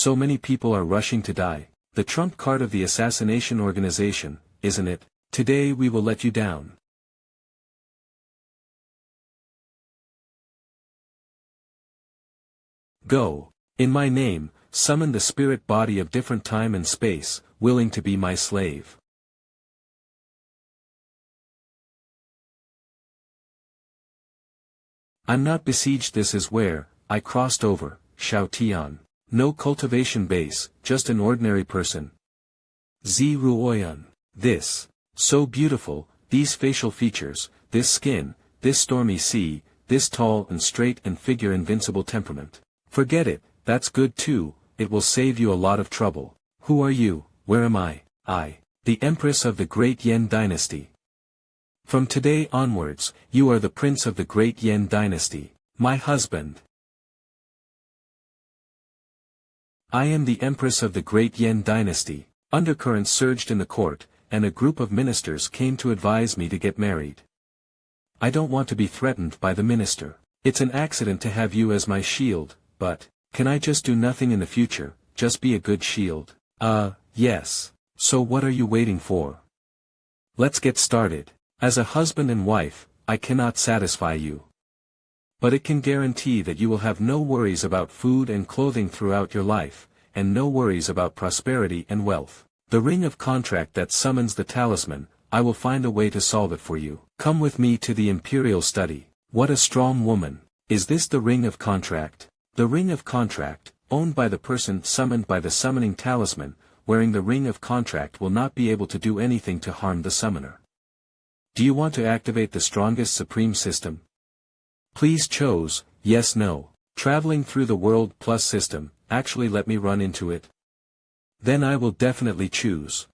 so many people are rushing to die. The trump card of the assassination organization, isn't it? Today we will let you down. Go. In my name, summon the spirit body of different time and space, willing to be my slave. I'm not besieged, this is where I crossed over, Shao Tian. No cultivation base, just an ordinary person. Zi Ruoyan. This. So beautiful, these facial features, this skin, this stormy sea, this tall and straight and figure invincible temperament. Forget it, that's good too, it will save you a lot of trouble. Who are you, where am I? The Empress of the Great Yan Dynasty. From today onwards, you are the Prince of the Great Yan Dynasty, my husband. I am the Empress of the Great Yan Dynasty. Undercurrents surged in the court, and a group of ministers came to advise me to get married. I don't want to be threatened by the minister. It's an accident to have you as my shield, but, can I just do nothing in the future, just be a good shield? Yes. So what are you waiting for? Let's get started. As a husband and wife, I cannot satisfy you. But it can guarantee that you will have no worries about food and clothing throughout your life, and no worries about prosperity and wealth. The ring of contract that summons the talisman, I will find a way to solve it for you. Come with me to the imperial study. What a strong woman. Is this the ring of contract? The ring of contract, owned by the person summoned by the summoning talisman, wearing the ring of contract will not be able to do anything to harm the summoner. Do you want to activate the strongest supreme system? Please choose, yes, no. Traveling through the world plus system, actually let me run into it. Then I will definitely choose.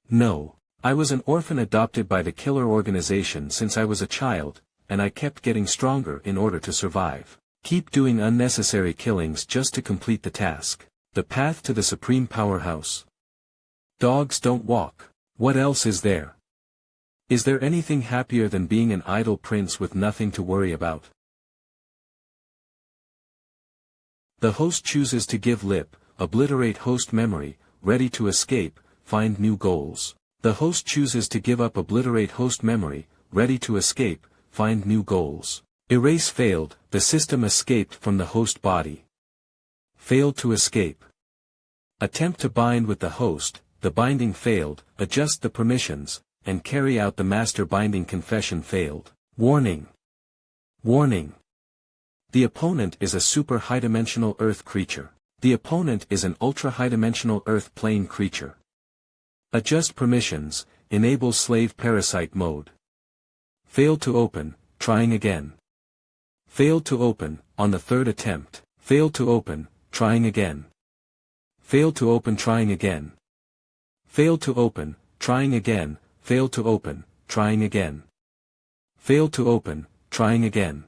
No. I was an orphan adopted by the killer organization since I was a child, and I kept getting stronger in order to survive. Keep doing unnecessary killings just to complete the task. The path to the supreme powerhouse. Dogs don't walk. What else is there? Is there anything happier than being an idle prince with nothing to worry about? The host chooses to give lip, obliterate host memory, ready to escape, find new goals. The host chooses to give up, obliterate host memory, ready to escape, find new goals. Erase failed, the system escaped from the host body. Failed to escape. Attempt to bind with the host, the binding failed, adjust the permissions, and carry out the master binding confession failed. Warning. Warning. The opponent is a super high-dimensional earth creature. The opponent is an ultra-high-dimensional earth plane creature. Adjust permissions, enable slave parasite mode. Failed to open, trying again. Failed to open, on the third attempt. Failed to open, trying again. Failed to open, trying again. Failed to open, trying again, failed to open, trying again. Failed to open, trying again.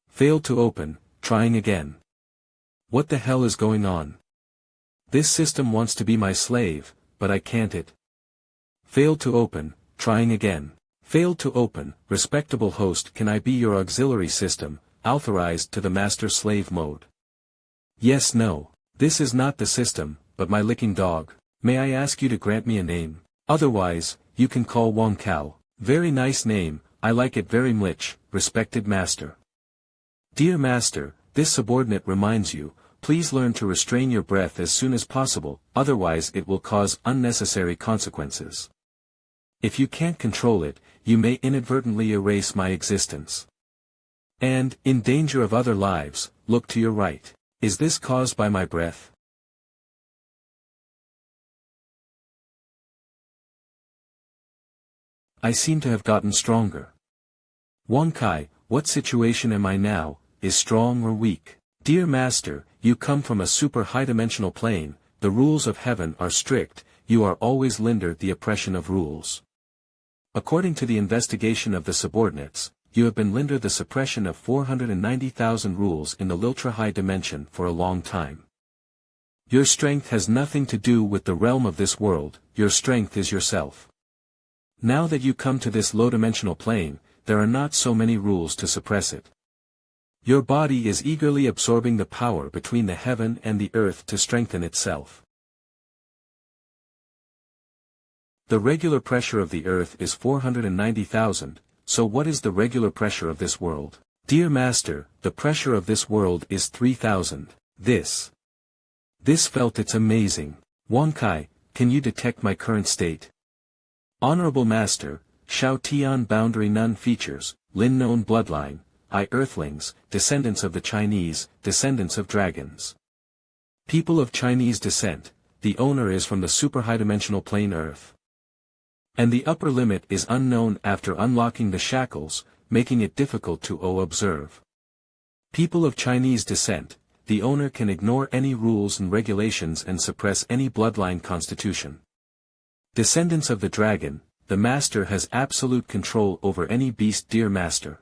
Failed to open, trying again. What the hell is going on? This system wants to be my slave, but I can't it. Failed to open, trying again. Failed to open, respectable host, can I be your auxiliary system, authorized to the master-slave mode? Yes, no. This is not the system, but my licking dog. May I ask you to grant me a name? Otherwise, you can call Wong Kao. Very nice name, I like it very much, respected master. Dear master, this subordinate reminds you, please learn to restrain your breath as soon as possible, otherwise it will cause unnecessary consequences. If you can't control it, you may inadvertently erase my existence. And, in danger of other lives, look to your right. Is this caused by my breath? I seem to have gotten stronger. Wong Kai, what situation am I now, is strong or weak? Dear master, you come from a super high-dimensional plane, the rules of heaven are strict, you are always lindered the oppression of rules. According to the investigation of the subordinates, you have been lindered the suppression of 490,000 rules in the ultra-high dimension for a long time. Your strength has nothing to do with the realm of this world, your strength is yourself. Now that you come to this low-dimensional plane, there are not so many rules to suppress it. Your body is eagerly absorbing the power between the heaven and the earth to strengthen itself. The regular pressure of the earth is 490,000, so what is the regular pressure of this world? Dear Master, the pressure of this world is 3,000. This felt it's amazing. Wankai, can you detect my current state? Honorable Master, Shao Tian boundary none features, Lin known bloodline, I earthlings, descendants of the Chinese, descendants of dragons. People of Chinese descent, the owner is from the super high-dimensional plane Earth. And the upper limit is unknown after unlocking the shackles, making it difficult to observe. People of Chinese descent, the owner can ignore any rules and regulations and suppress any bloodline constitution. Descendants of the dragon, the master has absolute control over any beast. Dear Master,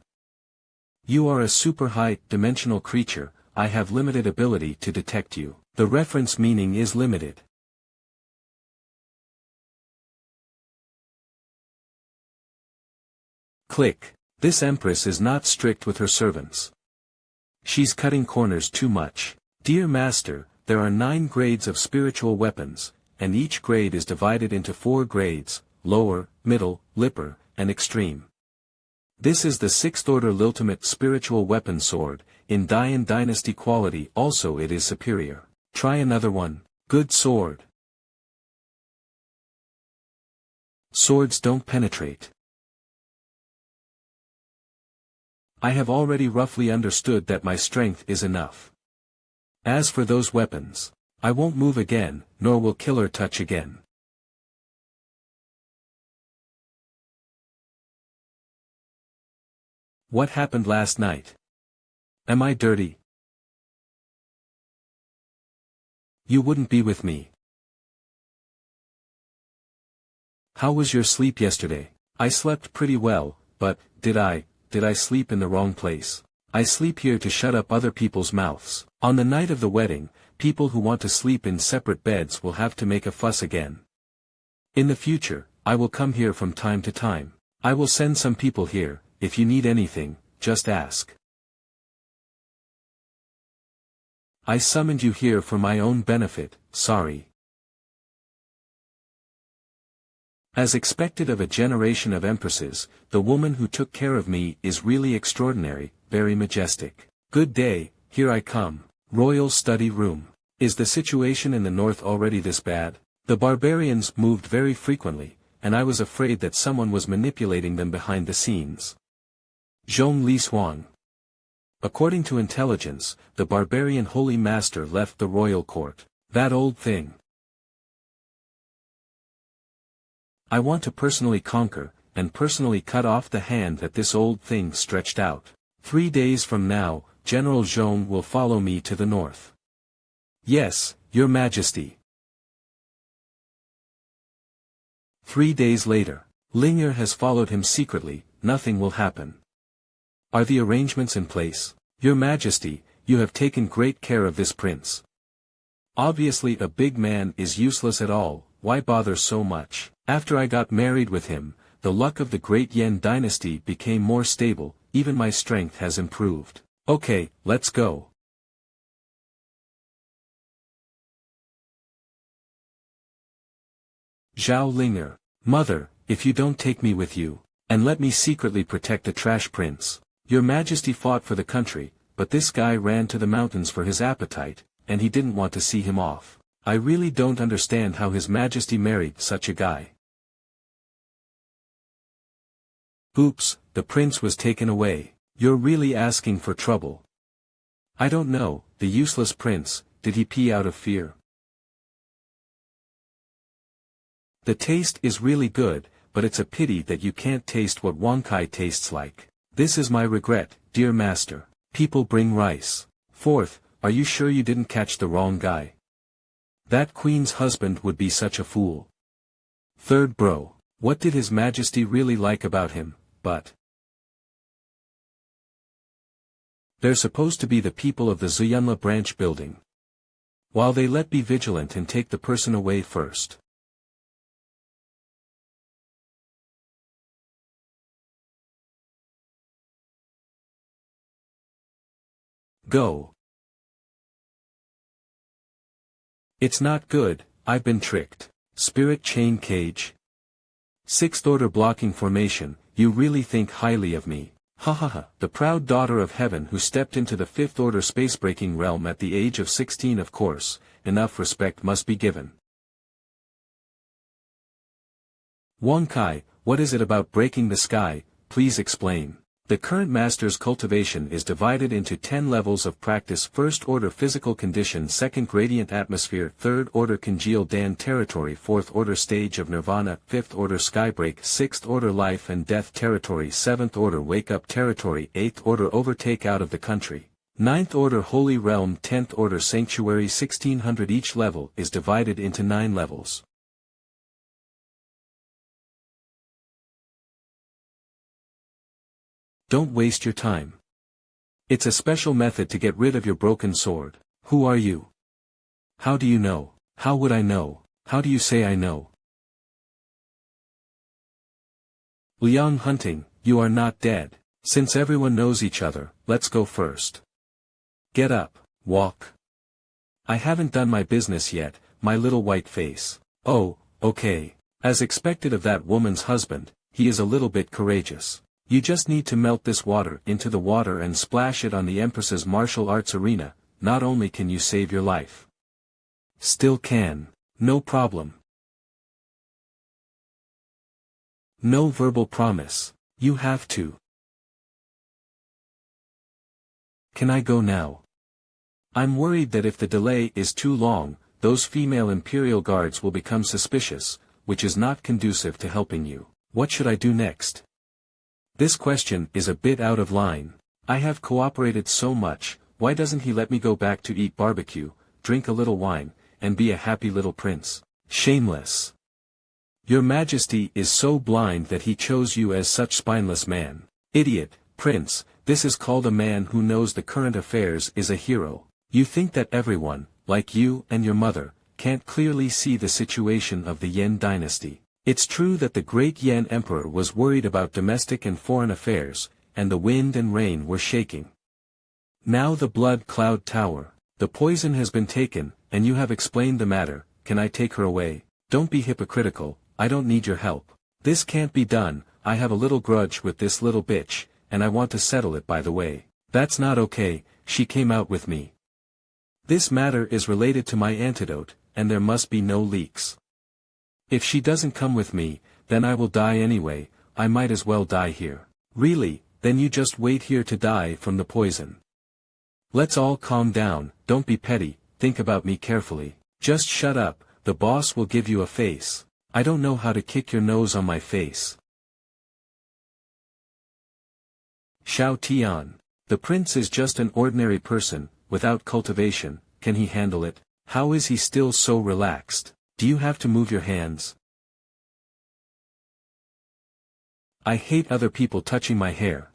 you are a super high-dimensional creature, I have limited ability to detect you. The reference meaning is limited. Click. This Empress is not strict with her servants. She's cutting corners too much. Dear Master, there are 9 grades of spiritual weapons, and each grade is divided into 4 grades, lower, middle, lipper, and extreme. This is the 6th order ultimate spiritual weapon sword, in dynasty quality also it is superior. Try another one. Good sword. Swords don't penetrate. I have already roughly understood that my strength is enough. As for those weapons, I won't move again, nor will killer touch again. What happened last night? Am I dirty? You wouldn't be with me. How was your sleep yesterday? I slept pretty well, but, did I sleep in the wrong place? I sleep here to shut up other people's mouths. On the night of the wedding, people who want to sleep in separate beds will have to make a fuss again. In the future, I will come here from time to time. I will send some people here, if you need anything, just ask. I summoned you here for my own benefit, sorry. As expected of a generation of empresses, the woman who took care of me is really extraordinary, very majestic. Good day, here I come. Royal study room. Is the situation in the north already this bad? The barbarians moved very frequently, and I was afraid that someone was manipulating them behind the scenes. Zhong Li Xuan. According to intelligence, the barbarian holy master left the royal court. That old thing. I want to personally conquer, and personally cut off the hand that this old thing stretched out. 3 days from now, General Zhong will follow me to the north. Yes, Your Majesty. 3 days later. Ling'er has followed him secretly, nothing will happen. Are the arrangements in place? Your Majesty, you have taken great care of this prince. Obviously a big man is useless at all, why bother so much? After I got married with him, the luck of the great Yan dynasty became more stable, even my strength has improved. Okay, let's go. Zhao Ling'er. Mother, if you don't take me with you, and let me secretly protect the trash prince. Your Majesty fought for the country, but this guy ran to the mountains for his appetite, and he didn't want to see him off. I really don't understand how His Majesty married such a guy. Oops, the prince was taken away. You're really asking for trouble. I don't know, the useless prince, did he pee out of fear? The taste is really good, but it's a pity that you can't taste what Wankai tastes like. This is my regret, dear master. People bring rice. Fourth, are you sure you didn't catch the wrong guy? That queen's husband would be such a fool. Third bro, what did His Majesty really like about him, but? They're supposed to be the people of the Zuyunla branch building. While they let be vigilant and take the person away first. Go. It's not good, I've been tricked. Spirit chain cage. Sixth order blocking formation, you really think highly of me. Ha ha ha. The proud daughter of heaven who stepped into the fifth order spacebreaking realm at the age of 16. Of course, enough respect must be given. Wong Kai, what is it about breaking the sky, please explain. The current master's cultivation is divided into 10 levels of practice: first order physical condition, second gradient atmosphere, third order congealed Dan territory, fourth order stage of nirvana, fifth order skybreak, sixth order life and death territory, seventh order wake up territory, eighth order overtake out of the country, ninth order holy realm, 10th order sanctuary. 1600. Each level is divided into 9 levels. Don't waste your time. It's a special method to get rid of your broken sword. Who are you? How do you know? How would I know? How do you say I know? Liang Hunting, you are not dead. Since everyone knows each other, let's go first. Get up, walk. I haven't done my business yet, my little white face. Oh, okay. As expected of that woman's husband, he is a little bit courageous. You just need to melt this water into the water and splash it on the Empress's martial arts arena. Not only can you save your life. Still can. No problem. No verbal promise. You have to. Can I go now? I'm worried that if the delay is too long, those female Imperial guards will become suspicious, which is not conducive to helping you. What should I do next? This question is a bit out of line. I have cooperated so much, why doesn't he let me go back to eat barbecue, drink a little wine, and be a happy little prince? Shameless. Your Majesty is so blind that he chose you as such spineless man. Idiot, prince, this is called a man who knows the current affairs is a hero. You think that everyone, like you and your mother, can't clearly see the situation of the Yen dynasty. It's true that the great Yen emperor was worried about domestic and foreign affairs, and the wind and rain were shaking. Now the blood cloud tower, the poison has been taken, and you have explained the matter. Can I take her away? Don't be hypocritical, I don't need your help. This can't be done, I have a little grudge with this little bitch, and I want to settle it by the way. That's not okay, she came out with me. This matter is related to my antidote, and there must be no leaks. If she doesn't come with me, then I will die anyway. I might as well die here. Really, then you just wait here to die from the poison. Let's all calm down, don't be petty, think about me carefully. Just shut up, the boss will give you a face. I don't know how to kick your nose on my face. Xiao Tian. The prince is just an ordinary person, without cultivation. Can he handle it? How is he still so relaxed? Do you have to move your hands? I hate other people touching my hair.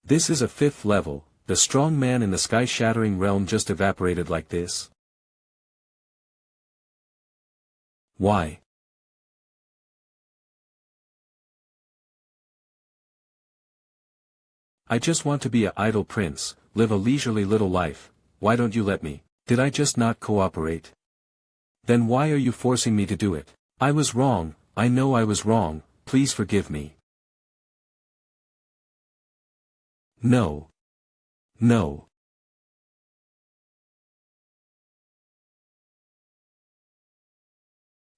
This is a 5th level, the strong man in the sky-shattering realm just evaporated like this. Why? I just want to be a idle prince, live a leisurely little life. Why don't you let me? Did I just not cooperate? Then why are you forcing me to do it? I was wrong, I know I was wrong, please forgive me. No. No.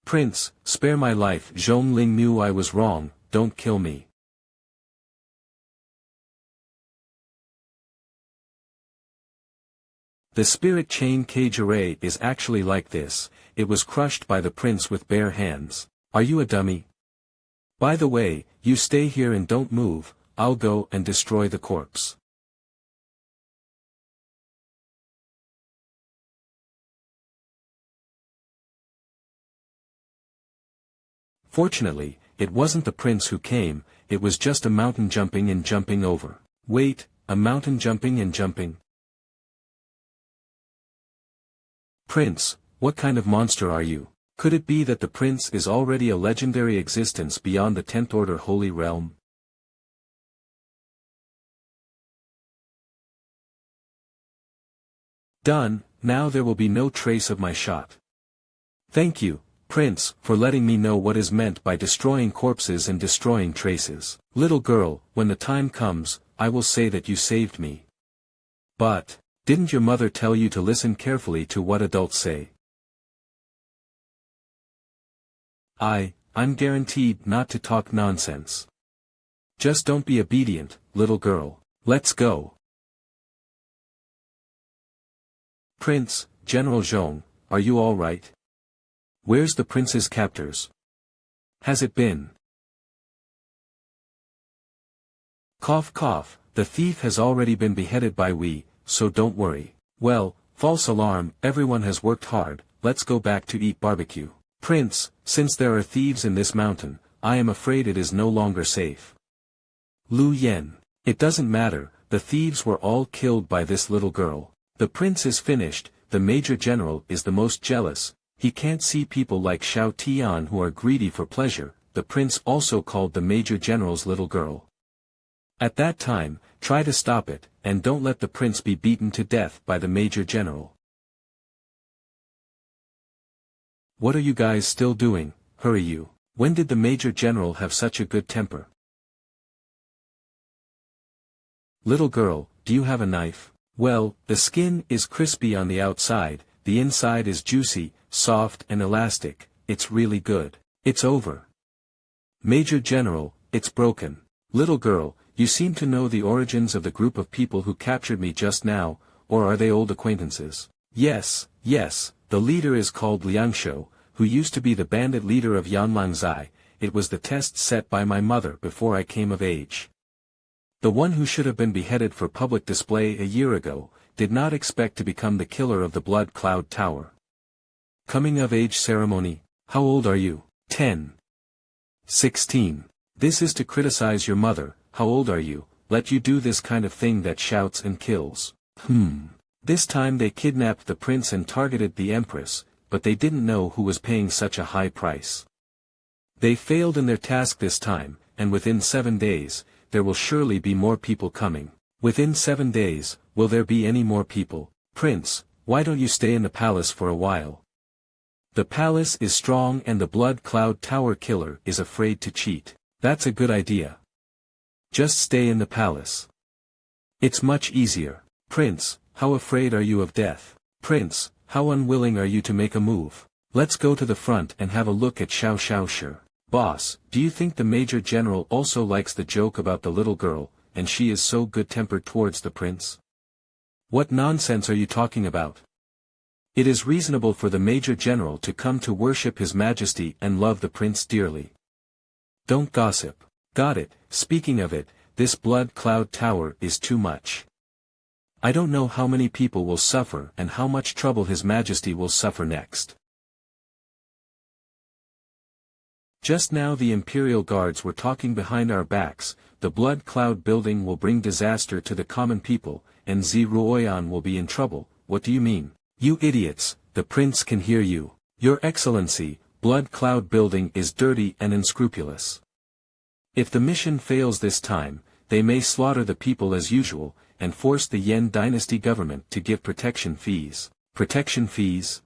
Prince, spare my life. Zhong Ling Mu, I was wrong, don't kill me. The spirit chain cage array is actually like this. It was crushed by the prince with bare hands. Are you a dummy? By the way, you stay here and don't move, I'll go and destroy the corpse. Fortunately, it wasn't the prince who came, it was just a mountain jumping and jumping over. Wait, a mountain jumping and jumping? Prince, what kind of monster are you? Could it be that the prince is already a legendary existence beyond the 10th order holy realm? Done, now there will be no trace of my shot. Thank you, Prince, for letting me know what is meant by destroying corpses and destroying traces. Little girl, when the time comes, I will say that you saved me. But, didn't your mother tell you to listen carefully to what adults say? I'm guaranteed not to talk nonsense. Just don't be obedient, little girl. Let's go. Prince, General Zhong, are you all right? Where's the prince's captors? Has it been? Cough cough, the thief has already been beheaded by we, so don't worry. Well, false alarm, everyone has worked hard, let's go back to eat barbecue. Prince, since there are thieves in this mountain, I am afraid it is no longer safe. Lu Yen. It doesn't matter, the thieves were all killed by this little girl. The prince is finished, the major general is the most jealous, he can't see people like Xiao Tian who are greedy for pleasure, the prince also called the major general's little girl. At that time, try to stop it, and don't let the prince be beaten to death by the major general. What are you guys still doing? Hurry you. When did the major general have such a good temper? Little girl, do you have a knife? Well, the skin is crispy on the outside, the inside is juicy, soft and elastic, it's really good. It's over. Major General, it's broken. Little girl, you seem to know the origins of the group of people who captured me just now, or are they old acquaintances? Yes, the leader is called Liangshou, who used to be the bandit leader of Yanlangzai, it was the test set by my mother before I came of age. The one who should have been beheaded for public display a year ago, did not expect to become the killer of the Blood Cloud Tower. Coming of age ceremony, how old are you? 10. 16. This is to criticize your mother, how old are you, let you do this kind of thing that shouts and kills. This time they kidnapped the prince and targeted the Empress, but they didn't know who was paying such a high price. They failed in their task this time, and within 7 days, there will surely be more people coming. Within 7 days, will there be any more people? Prince, why don't you stay in the palace for a while? The palace is strong and the Blood Cloud Tower killer is afraid to cheat. That's a good idea. Just stay in the palace. It's much easier. Prince, how afraid are you of death? Prince, how unwilling are you to make a move? Let's go to the front and have a look at Xiao Xiaoshi. Boss, do you think the Major General also likes the joke about the little girl, and she is so good-tempered towards the prince? What nonsense are you talking about? It is reasonable for the Major General to come to worship His Majesty and love the prince dearly. Don't gossip. Got it, speaking of it, this Blood Cloud Tower is too much. I don't know how many people will suffer and how much trouble His Majesty will suffer next. Just now the Imperial Guards were talking behind our backs, the Blood Cloud building will bring disaster to the common people, and Ziruoyan will be in trouble. What do you mean? You idiots, the prince can hear you. Your Excellency, Blood Cloud building is dirty and unscrupulous. If the mission fails this time, they may slaughter the people as usual, and force the Yan dynasty government to give protection fees. Protection fees?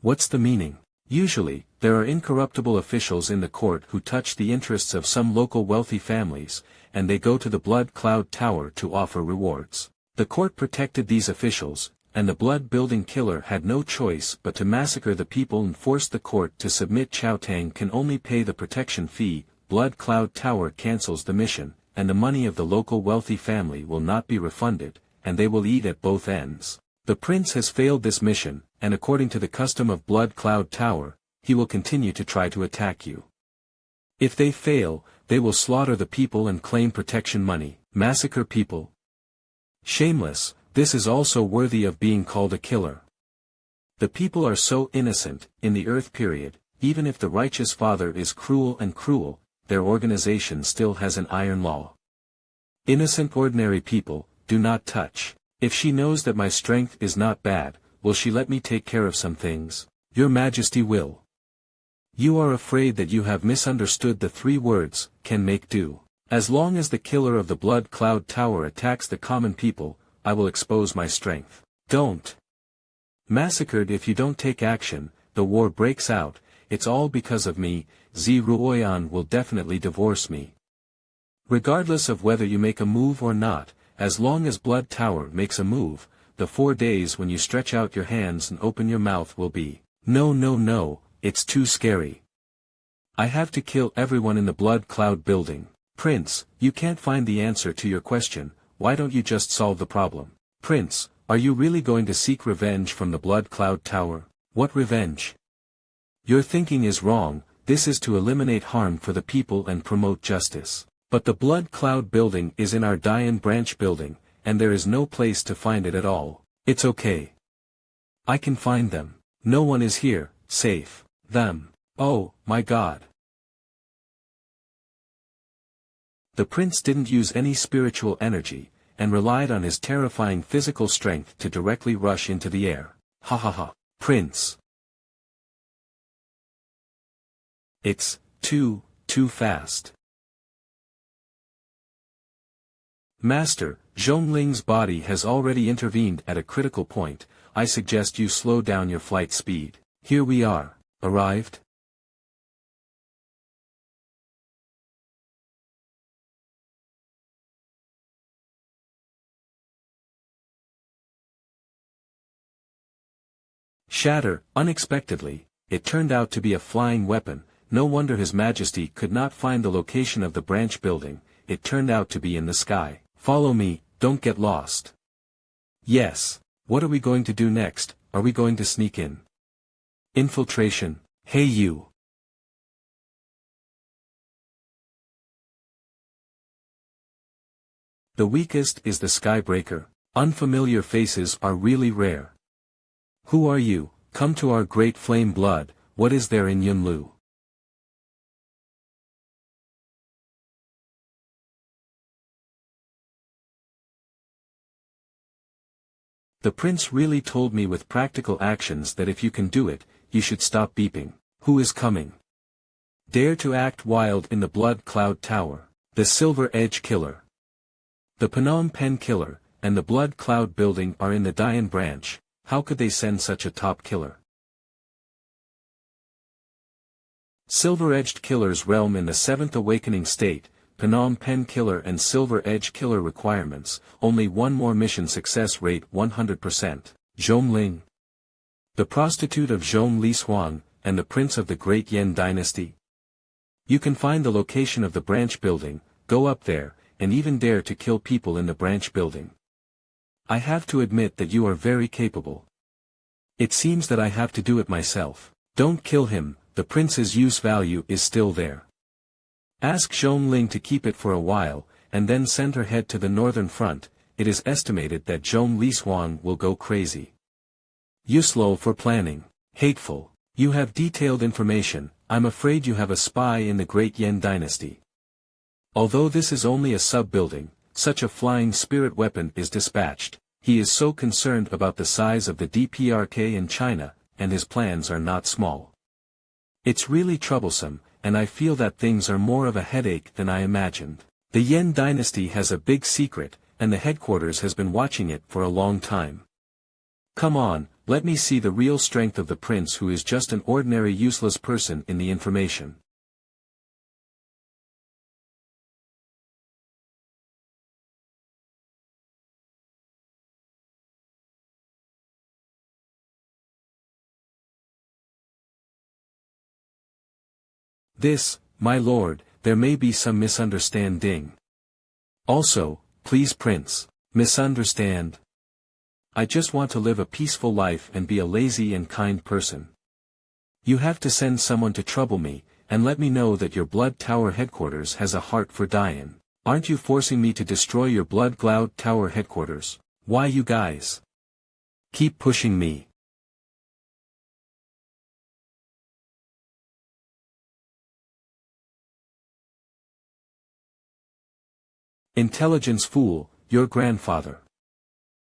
What's the meaning? Usually, there are incorruptible officials in the court who touch the interests of some local wealthy families, and they go to the Blood Cloud Tower to offer rewards. The court protected these officials, and the blood-building killer had no choice but to massacre the people and force the court to submit. Qiao Tang can only pay the protection fee, Blood Cloud Tower cancels the mission, and the money of the local wealthy family will not be refunded, and they will eat at both ends. The prince has failed this mission, and according to the custom of Blood Cloud Tower, he will continue to try to attack you. If they fail, they will slaughter the people and claim protection money, massacre people. Shameless, this is also worthy of being called a killer. The people are so innocent, in the Earth period, even if the righteous father is cruel and cruel, their organization still has an iron law. Innocent ordinary people, do not touch. If she knows that my strength is not bad, will she let me take care of some things? Your Majesty will. You are afraid that you have misunderstood the 3 words, can make do. As long as the killer of the Blood Cloud Tower attacks the common people, I will expose my strength. Don't. Massacred if you don't take action, the war breaks out, it's all because of me, Zi Ruoyan will definitely divorce me. Regardless of whether you make a move or not, as long as Blood Tower makes a move, the 4 days when you stretch out your hands and open your mouth will be, no no no, it's too scary. I have to kill everyone in the Blood Cloud building. Prince, you can't find the answer to your question, why don't you just solve the problem? Prince, are you really going to seek revenge from the Blood Cloud Tower? What revenge? Your thinking is wrong, this is to eliminate harm for the people and promote justice. But the Blood Cloud building is in our Dian branch building, and there is no place to find it at all. It's okay. I can find them. No one is here, safe. Them. Oh, my God. The prince didn't use any spiritual energy, and relied on his terrifying physical strength to directly rush into the air. Ha ha ha. Prince. It's too fast. Master, Zhongling's body has already intervened at a critical point, I suggest you slow down your flight speed. Here we are, arrived. Shatter, unexpectedly, it turned out to be a flying weapon, no wonder His Majesty could not find the location of the branch building, it turned out to be in the sky. Follow me, don't get lost. Yes. What are we going to do next, are we going to sneak in? Infiltration, hey you. The weakest is the Skybreaker, unfamiliar faces are really rare. Who are you, come to our great flame blood, what is there in Yunlu? The prince really told me with practical actions that if you can do it, you should stop beeping. Who is coming? Dare to act wild in the Blood Cloud Tower. The Silver Edge Killer. The Phnom Penh Killer, and the Blood Cloud Building are in the Dian branch, how could they send such a top killer? Silver-Edged Killer's realm in the 7th Awakening State, Phnom Penh Killer and Silver Edge Killer requirements, only one more mission success rate 100%. Zhongling. The prostitute of Zhong Li Xuan, and the prince of the Great Yen Dynasty. You can find the location of the branch building, go up there, and even dare to kill people in the branch building. I have to admit that you are very capable. It seems that I have to do it myself. Don't kill him, the prince's use value is still there. Ask Zhongling to keep it for a while, and then send her head to the northern front, it is estimated that Zhong Li Xuan will go crazy. Useless for planning. Hateful. You have detailed information, I'm afraid you have a spy in the Great Yen Dynasty. Although this is only a sub-building, such a flying spirit weapon is dispatched, he is so concerned about the size of the DPRK in China, and his plans are not small. It's really troublesome, and I feel that things are more of a headache than I imagined. The Yen Dynasty has a big secret, and the headquarters has been watching it for a long time. Come on, let me see the real strength of the prince who is just an ordinary useless person in the information. This, my lord, there may be some misunderstanding. Also, please prince, misunderstand. I just want to live a peaceful life and be a lazy and kind person. You have to send someone to trouble me, and let me know that your Blood Tower headquarters has a heart for Dian. Aren't you forcing me to destroy your Blood Cloud Tower headquarters? Why you guys? Keep pushing me. Intelligence fool, your grandfather.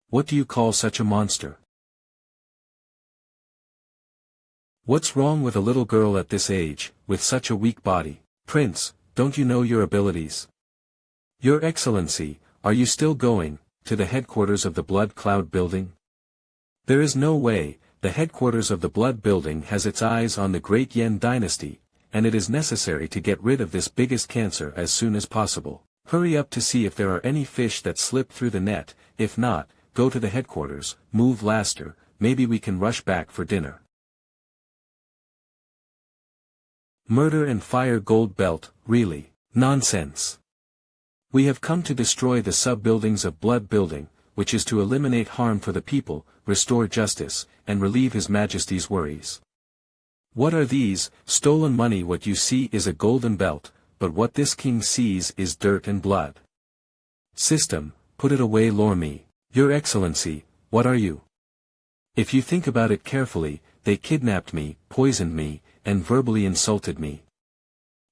What do you call such a monster? What's wrong with a little girl at this age, with such a weak body? Prince, don't you know your abilities? Your Excellency, are you still going to the headquarters of the Blood Cloud building? There is no way. The headquarters of the Blood Building has its eyes on the Great Yen Dynasty, and it is necessary to get rid of this biggest cancer as soon as possible. Hurry up to see if there are any fish that slip through the net. If not, go to the headquarters, move faster, maybe we can rush back for dinner. Murder and fire gold belt, really? Nonsense. We have come to destroy the sub-buildings of Blood Building, which is to eliminate harm for the people, restore justice, and relieve His Majesty's worries. What are these? Stolen money. What you see is a golden belt, but what this king sees is dirt and blood. System, put it away. Lore me. Your Excellency, what are you? If you think about it carefully, they kidnapped me, poisoned me, and verbally insulted me.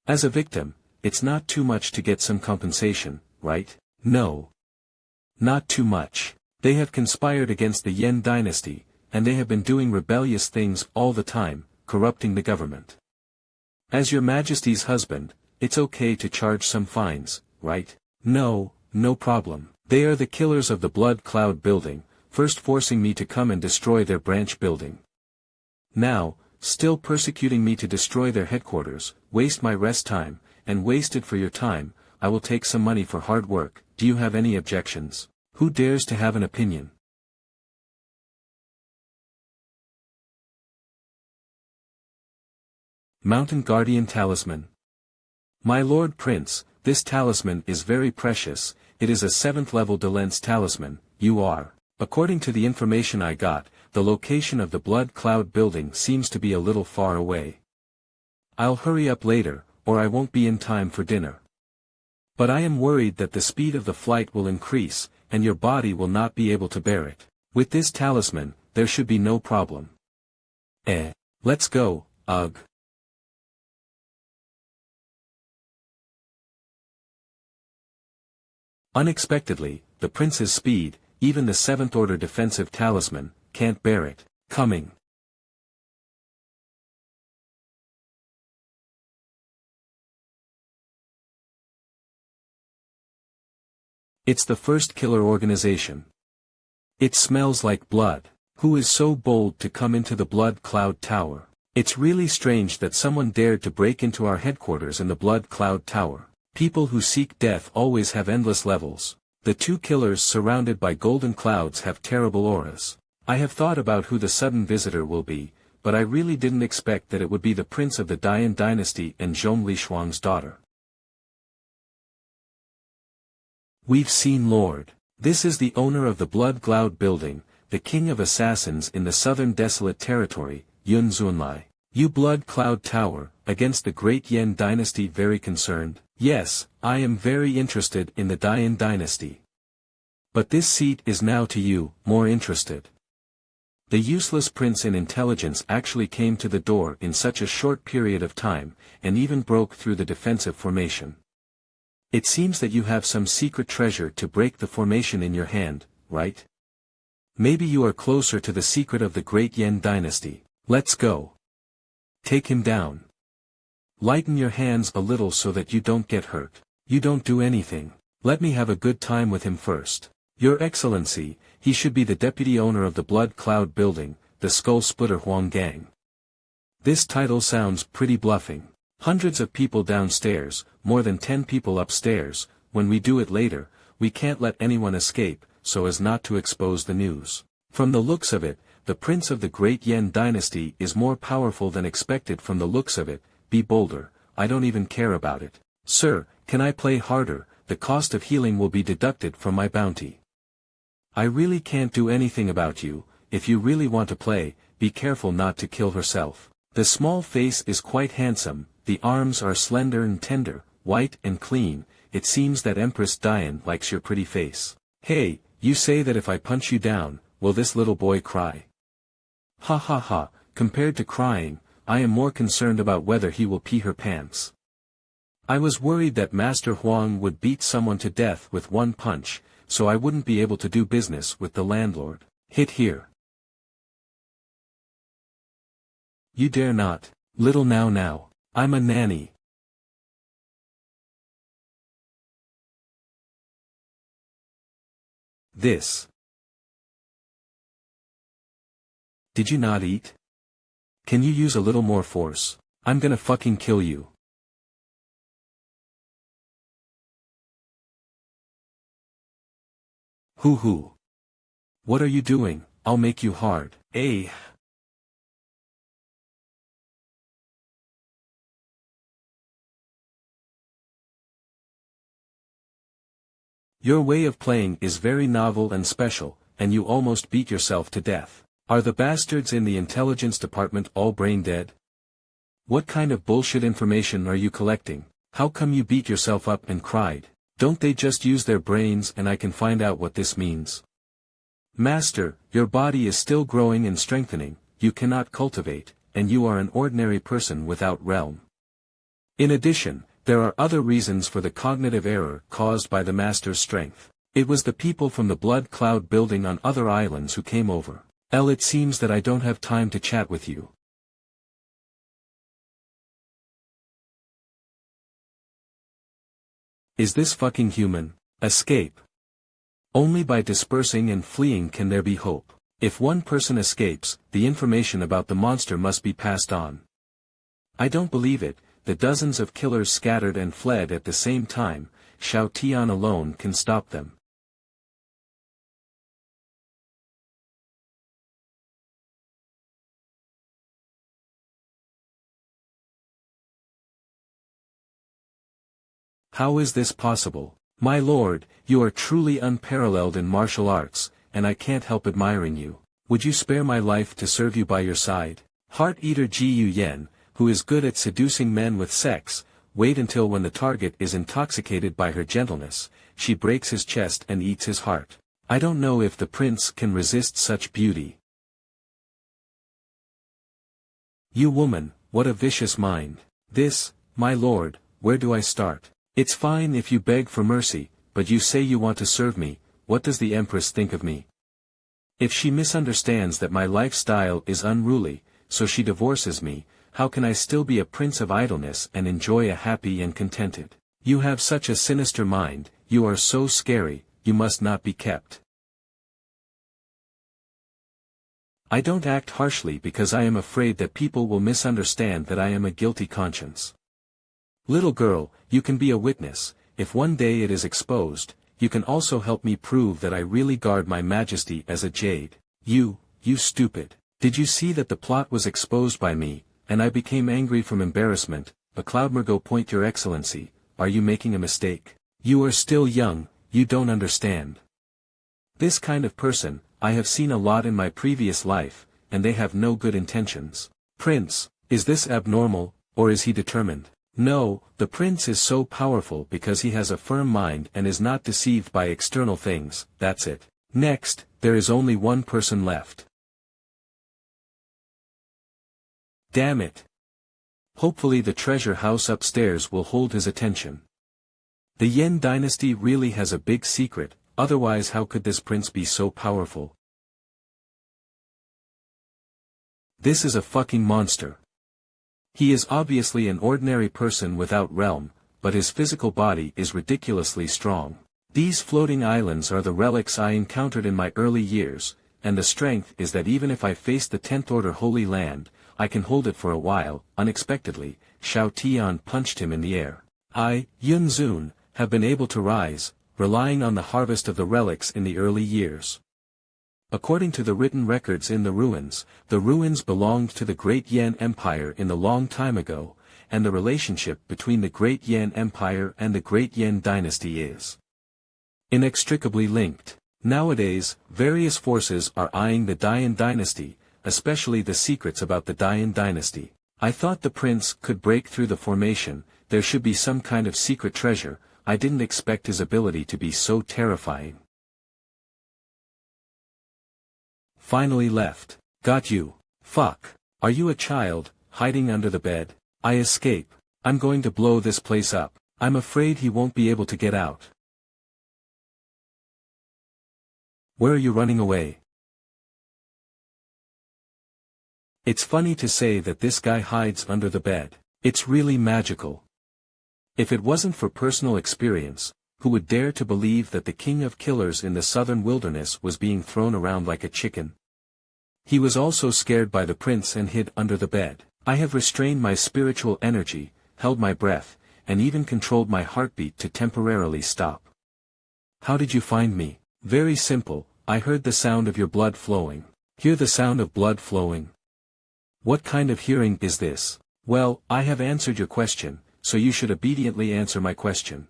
As a victim, it's not too much to get some compensation, right? No. Not too much. They have conspired against the Yen dynasty, and they have been doing rebellious things all the time, corrupting the government. As your Majesty's husband, it's okay to charge some fines, right? No, no problem. They are the killers of the Blood Cloud Building, first forcing me to come and destroy their branch building. Now, still persecuting me to destroy their headquarters, waste my rest time, and waste it for your time. I will take some money for hard work. Do you have any objections? Who dares to have an opinion? Mountain Guardian Talisman. My Lord Prince, this talisman is very precious. It is a 7th level Delence talisman. You are. According to the information I got, the location of the Blood Cloud Building seems to be a little far away. I'll hurry up later, or I won't be in time for dinner. But I am worried that the speed of the flight will increase, and your body will not be able to bear it. With this talisman, there should be no problem. Let's go, ugh. Unexpectedly, the prince's speed, even the 7th order defensive talisman, can't bear it. Coming. It's the first killer organization. It smells like blood. Who is so bold to come into the Blood Cloud Tower? It's really strange that someone dared to break into our headquarters in the Blood Cloud Tower. People who seek death always have endless levels. The two killers surrounded by golden clouds have terrible auras. I have thought about who the sudden visitor will be, but I really didn't expect that it would be the prince of the Dian dynasty and Zhong Lishuang's daughter. We've seen Lord. This is the owner of the Blood Cloud Building, the king of assassins in the southern desolate territory, Yun Zunlai. You Blood Cloud Tower, against the Great Yen dynasty. Very concerned? Yes, I am very interested in the Dian dynasty. But this seat is now to you, more interested. The useless prince in intelligence actually came to the door in such a short period of time, and even broke through the defensive formation. It seems that you have some secret treasure to break the formation in your hand, right? Maybe you are closer to the secret of the Great Yen dynasty. Let's go. Take him down. Lighten your hands a little so that you don't get hurt. You don't do anything. Let me have a good time with him first. Your Excellency, he should be the deputy owner of the Blood Cloud Building, the Skull Splitter Huang Gang. This title sounds pretty bluffing. Hundreds of people downstairs, more than 10 people upstairs. When we do it later, we can't let anyone escape, so as not to expose the news. From the looks of it, the prince of the Great Yen dynasty is more powerful than expected. From the looks of it. Be bolder. I don't even care about it. Sir, can I play harder? The cost of healing will be deducted from my bounty. I really can't do anything about you. If you really want to play, be careful not to kill herself. The small face is quite handsome. The arms are slender and tender, white and clean. It seems that Empress Dian likes your pretty face. Hey, you say that if I punch you down, will this little boy cry? Ha ha ha, compared to crying, I am more concerned about whether he will pee her pants. I was worried that Master Huang would beat someone to death with one punch, so I wouldn't be able to do business with the landlord. Hit here. You dare not, little now. I'm a nanny. This. Did you not eat? Can you use a little more force? I'm gonna fucking kill you. Hoo. What are you doing? I'll make you hard. Eh? Your way of playing is very novel and special, and you almost beat yourself to death. Are the bastards in the intelligence department all brain dead? What kind of bullshit information are you collecting? How come you beat yourself up and cried? Don't they just use their brains and I can find out what this means? Master, your body is still growing and strengthening, you cannot cultivate, and you are an ordinary person without realm. In addition, there are other reasons for the cognitive error caused by the Master's strength. It was the people from the Blood Cloud building on other islands who came over. It seems that I don't have time to chat with you. Is this fucking human? Escape. Only by dispersing and fleeing can there be hope. If one person escapes, the information about the monster must be passed on. I don't believe it, the dozens of killers scattered and fled at the same time, Xiao Tian alone can stop them. How is this possible? My lord, you are truly unparalleled in martial arts, and I can't help admiring you. Would you spare my life to serve you by your side? Heart-eater Ji Yu Yen, who is good at seducing men with sex, wait until when the target is intoxicated by her gentleness, she breaks his chest and eats his heart. I don't know if the prince can resist such beauty. You woman, what a vicious mind. This, my lord, where do I start? It's fine if you beg for mercy, but you say you want to serve me, what does the Empress think of me? If she misunderstands that my lifestyle is unruly, so she divorces me, how can I still be a prince of idleness and enjoy a happy and contented? You have such a sinister mind, you are so scary, you must not be kept. I don't act harshly because I am afraid that people will misunderstand that I am a guilty conscience. Little girl, you can be a witness, if one day it is exposed, you can also help me prove that I really guard my majesty as a jade. You stupid. Did you see that the plot was exposed by me, and I became angry from embarrassment? A Cloudmergo point, your excellency, are you making a mistake? You are still young, you don't understand. This kind of person, I have seen a lot in my previous life, and they have no good intentions. Prince, is this abnormal, or is he determined? No, the prince is so powerful because he has a firm mind and is not deceived by external things, that's it. Next, there is only one person left. Damn it. Hopefully the treasure house upstairs will hold his attention. The Yen dynasty really has a big secret, otherwise how could this prince be so powerful? This is a fucking monster. He is obviously an ordinary person without realm, but his physical body is ridiculously strong. These floating islands are the relics I encountered in my early years, and the strength is that even if I face the 10th Order Holy Land, I can hold it for a while. Unexpectedly, Xiao Tian punched him in the air. I, Yun Zun, have been able to rise, relying on the harvest of the relics in the early years. According to the written records in the ruins belonged to the Great Yan Empire in the long time ago, and the relationship between the Great Yan Empire and the Great Yan Dynasty is inextricably linked. Nowadays, various forces are eyeing the Dayan Dynasty, especially the secrets about the Dayan Dynasty. I thought the prince could break through the formation, there should be some kind of secret treasure, I didn't expect his ability to be so terrifying. Finally left. Got you. Fuck. Are you a child, hiding under the bed? I escape. I'm going to blow this place up. I'm afraid he won't be able to get out. Where are you running away? It's funny to say that this guy hides under the bed. It's really magical. If it wasn't for personal experience, who would dare to believe that the king of killers in the southern wilderness was being thrown around like a chicken? He was also scared by the prince and hid under the bed. I have restrained my spiritual energy, held my breath, and even controlled my heartbeat to temporarily stop. How did you find me? Very simple, I heard the sound of your blood flowing. Hear the sound of blood flowing? What kind of hearing is this? Well, I have answered your question, so you should obediently answer my question.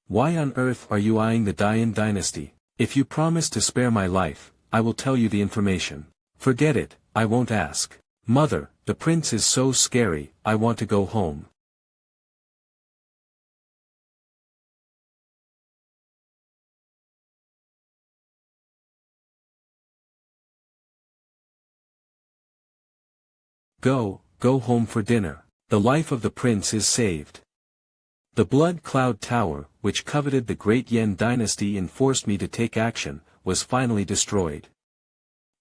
Why on earth are you eyeing the Dayan dynasty? If you promise to spare my life, I will tell you the information. Forget it, I won't ask. Mother, the prince is so scary, I want to go home. Go home for dinner. The life of the prince is saved. The Blood Cloud Tower, which coveted the great Yen dynasty and forced me to take action, was finally destroyed.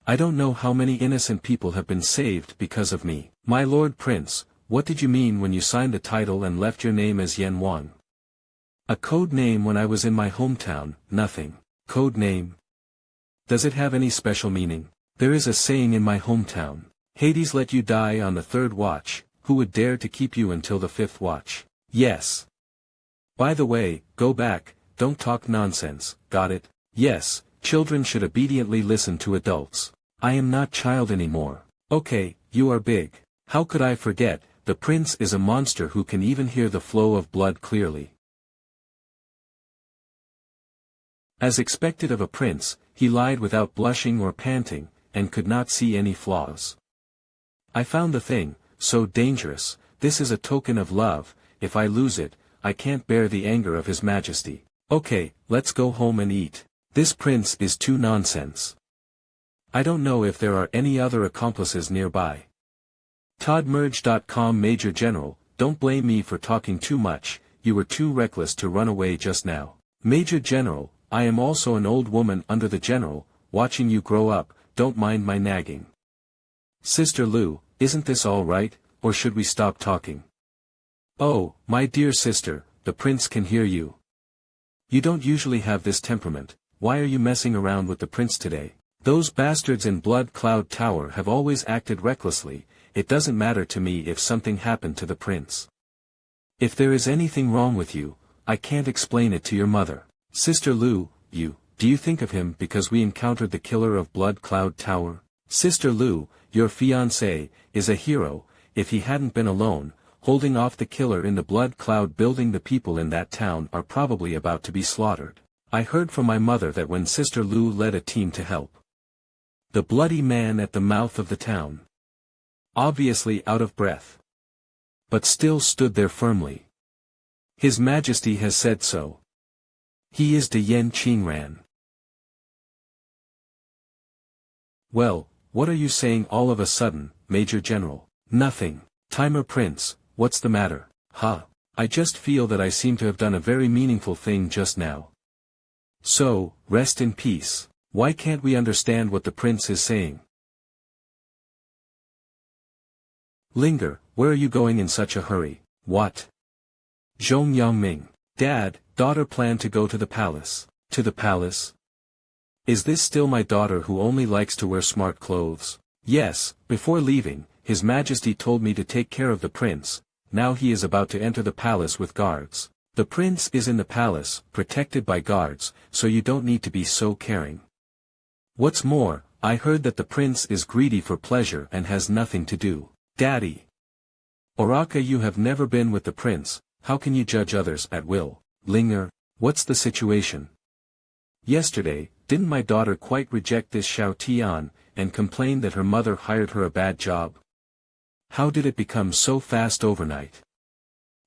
I don't know how many innocent people have been saved because of me. My lord prince, what did you mean when you signed the title and left your name as Yen Wang? A code name when I was in my hometown, nothing. Code name? Does it have any special meaning? There is a saying in my hometown. Hades let you die on the third watch, who would dare to keep you until the fifth watch? Yes. By the way, go back, don't talk nonsense, got it? Yes, children should obediently listen to adults. I am not child anymore. Okay, you are big. How could I forget, the prince is a monster who can even hear the flow of blood clearly. As expected of a prince, he lied without blushing or panting, and could not see any flaws. I found the thing, so dangerous, this is a token of love, if I lose it, I can't bear the anger of his majesty. Okay, let's go home and eat. This prince is too nonsense. I don't know if there are any other accomplices nearby. Toddmerge.com Major General, don't blame me for talking too much, you were too reckless to run away just now. Major General, I am also an old woman under the general, watching you grow up, don't mind my nagging. Sister Lu, isn't this all right, or should we stop talking? Oh, my dear sister, the prince can hear you. You don't usually have this temperament, why are you messing around with the prince today? Those bastards in Blood Cloud Tower have always acted recklessly, it doesn't matter to me if something happened to the prince. If there is anything wrong with you, I can't explain it to your mother. Sister Lu, do you think of him because we encountered the killer of Blood Cloud Tower? Sister Lu, your fiancé, is a hero, if he hadn't been alone, holding off the killer in the blood cloud building, the people in that town are probably about to be slaughtered. I heard from my mother that when Sister Lu led a team to help the bloody man at the mouth of the town, obviously out of breath, but still stood there firmly. His Majesty has said so. He is the Yen Qingran. Well, what are you saying all of a sudden, Major General? Nothing. Timer Prince, what's the matter? I just feel that I seem to have done a very meaningful thing just now. So, rest in peace. Why can't we understand what the prince is saying? Linger, where are you going in such a hurry? What? Zhong Yangming. Dad, daughter plan to go to the palace. To the palace? Is this still my daughter who only likes to wear smart clothes? Yes, before leaving, His Majesty told me to take care of the prince, now he is about to enter the palace with guards. The prince is in the palace, protected by guards, so you don't need to be so caring. What's more, I heard that the prince is greedy for pleasure and has nothing to do. Daddy! Oraka, you have never been with the prince, how can you judge others at will? Linger, what's the situation? Yesterday, didn't my daughter quite reject this Xiao Tian, and complain that her mother hired her a bad job? How did it become so fast overnight?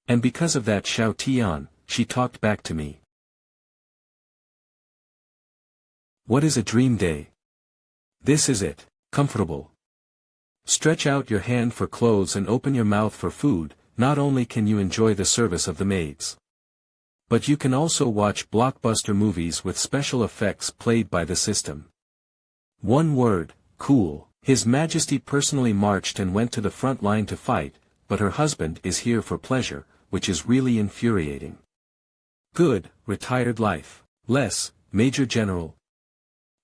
And because of that Xiao Tian, she talked back to me. What is a dream day? This is it, comfortable. Stretch out your hand for clothes and open your mouth for food, not only can you enjoy the service of the maids, but you can also watch blockbuster movies with special effects played by the system. One word, cool. His Majesty personally marched and went to the front line to fight, but her husband is here for pleasure, which is really infuriating. Good, retired life. Major General.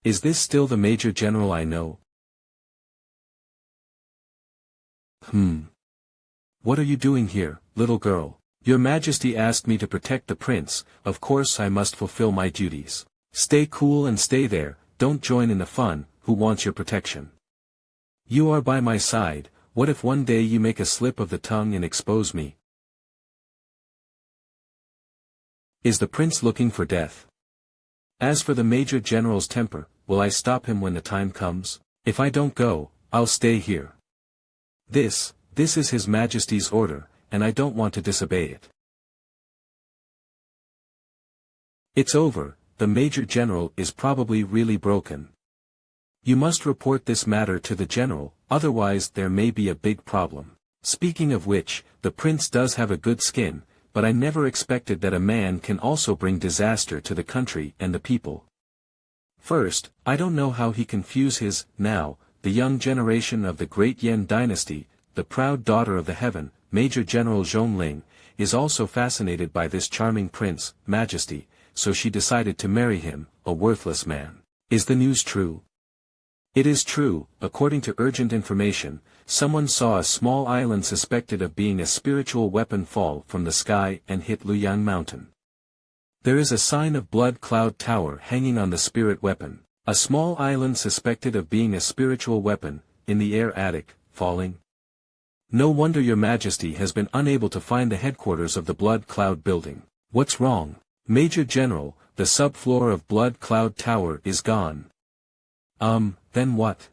Is this still the Major General I know? What are you doing here, little girl? Your Majesty asked me to protect the prince, of course I must fulfill my duties. Stay cool and stay there, don't join in the fun, who wants your protection? You are by my side, what if one day you make a slip of the tongue and expose me? Is the prince looking for death? As for the Major General's temper, will I stop him when the time comes? If I don't go, I'll stay here. This is His Majesty's order, and I don't want to disobey it. It's over, the Major General is probably really broken. You must report this matter to the General, otherwise there may be a big problem. Speaking of which, the prince does have a good skin, but I never expected that a man can also bring disaster to the country and the people. First, I don't know how he can fuse the young generation of the great Yan dynasty, the proud daughter of the heaven, Major General Zhongling, is also fascinated by this charming prince, Majesty, so she decided to marry him, a worthless man. Is the news true? It is true, according to urgent information, someone saw a small island suspected of being a spiritual weapon fall from the sky and hit Luyang Mountain. There is a sign of blood cloud tower hanging on the spirit weapon, a small island suspected of being a spiritual weapon, in the air attic, falling. No wonder your Majesty has been unable to find the headquarters of the blood cloud building. What's wrong? Major General, the subfloor of blood cloud tower is gone. Then what?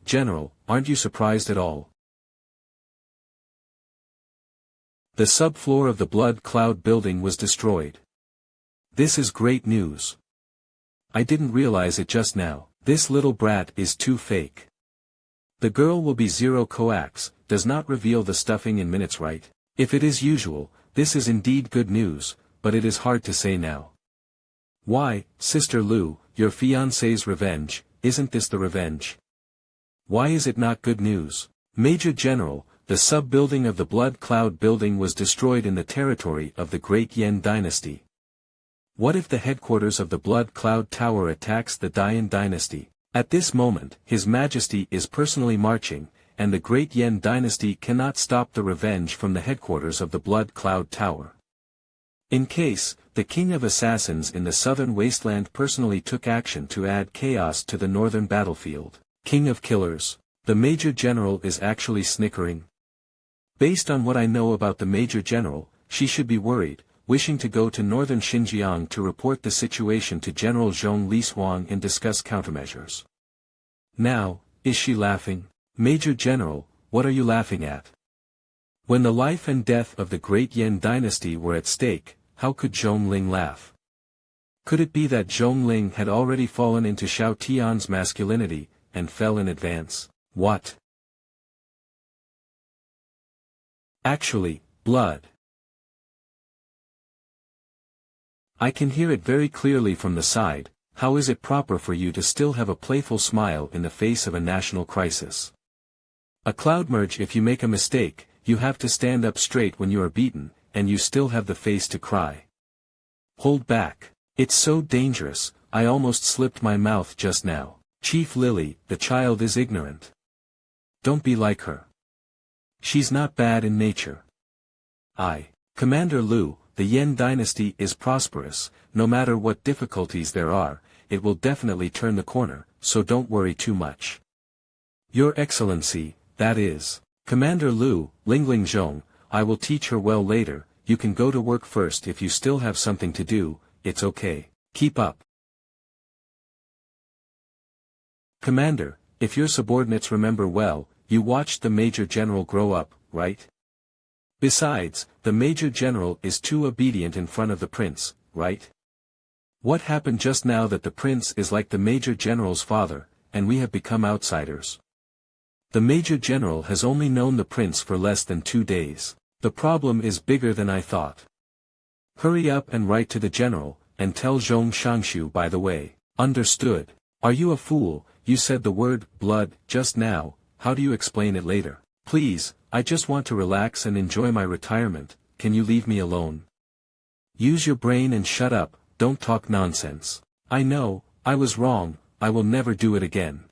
General, aren't you surprised at all? The subfloor of the blood cloud building was destroyed. This is great news. I didn't realize it just now. This little brat is too fake. The girl will be zero coax, does not reveal the stuffing in minutes, right? If it is usual, this is indeed good news, but it is hard to say now. Why, Sister Lu, your fiancé's revenge, isn't this the revenge? Why is it not good news? Major General, the sub-building of the blood cloud building was destroyed in the territory of the great Yan dynasty. What if the headquarters of the blood cloud tower attacks the Dian dynasty? At this moment, His Majesty is personally marching, and the great Yan dynasty cannot stop the revenge from the headquarters of the blood cloud tower. In case, the King of Assassins in the southern wasteland personally took action to add chaos to the northern battlefield. King of Killers, the Major General is actually snickering. Based on what I know about the Major General, she should be worried, wishing to go to northern Xinjiang to report the situation to General Zhong Lishuang and discuss countermeasures. Now, is she laughing? Major General, what are you laughing at? When the life and death of the great Yan dynasty were at stake, how could Zhongling laugh? Could it be that Zhongling had already fallen into Xiao Tian's masculinity, and fell in advance? What? Actually, blood. I can hear it very clearly from the side. How is it proper for you to still have a playful smile in the face of a national crisis? A cloud merge. If you make a mistake, you have to stand up straight when you are beaten, and you still have the face to cry. Hold back. It's so dangerous, I almost slipped my mouth just now. Chief Lily, the child is ignorant. Don't be like her. She's not bad in nature. Commander Lu, the Yan dynasty is prosperous, no matter what difficulties there are, it will definitely turn the corner, so don't worry too much. Your Excellency, that is. Commander Lu, Lingling Zhong, I will teach her well later. You can go to work first if you still have something to do, it's okay. Keep up. Commander, if your subordinates remember well, you watched the Major General grow up, right? Besides, the Major General is too obedient in front of the Prince, right? What happened just now that the Prince is like the Major General's father, and we have become outsiders? The Major General has only known the Prince for less than 2 days. The problem is bigger than I thought. Hurry up and write to the General, and tell Zhong Shangshu by the way. Understood. Are you a fool? You said the word, blood, just now, how do you explain it later? Please, I just want to relax and enjoy my retirement, can you leave me alone? Use your brain and shut up, don't talk nonsense. I know, I was wrong, I will never do it again.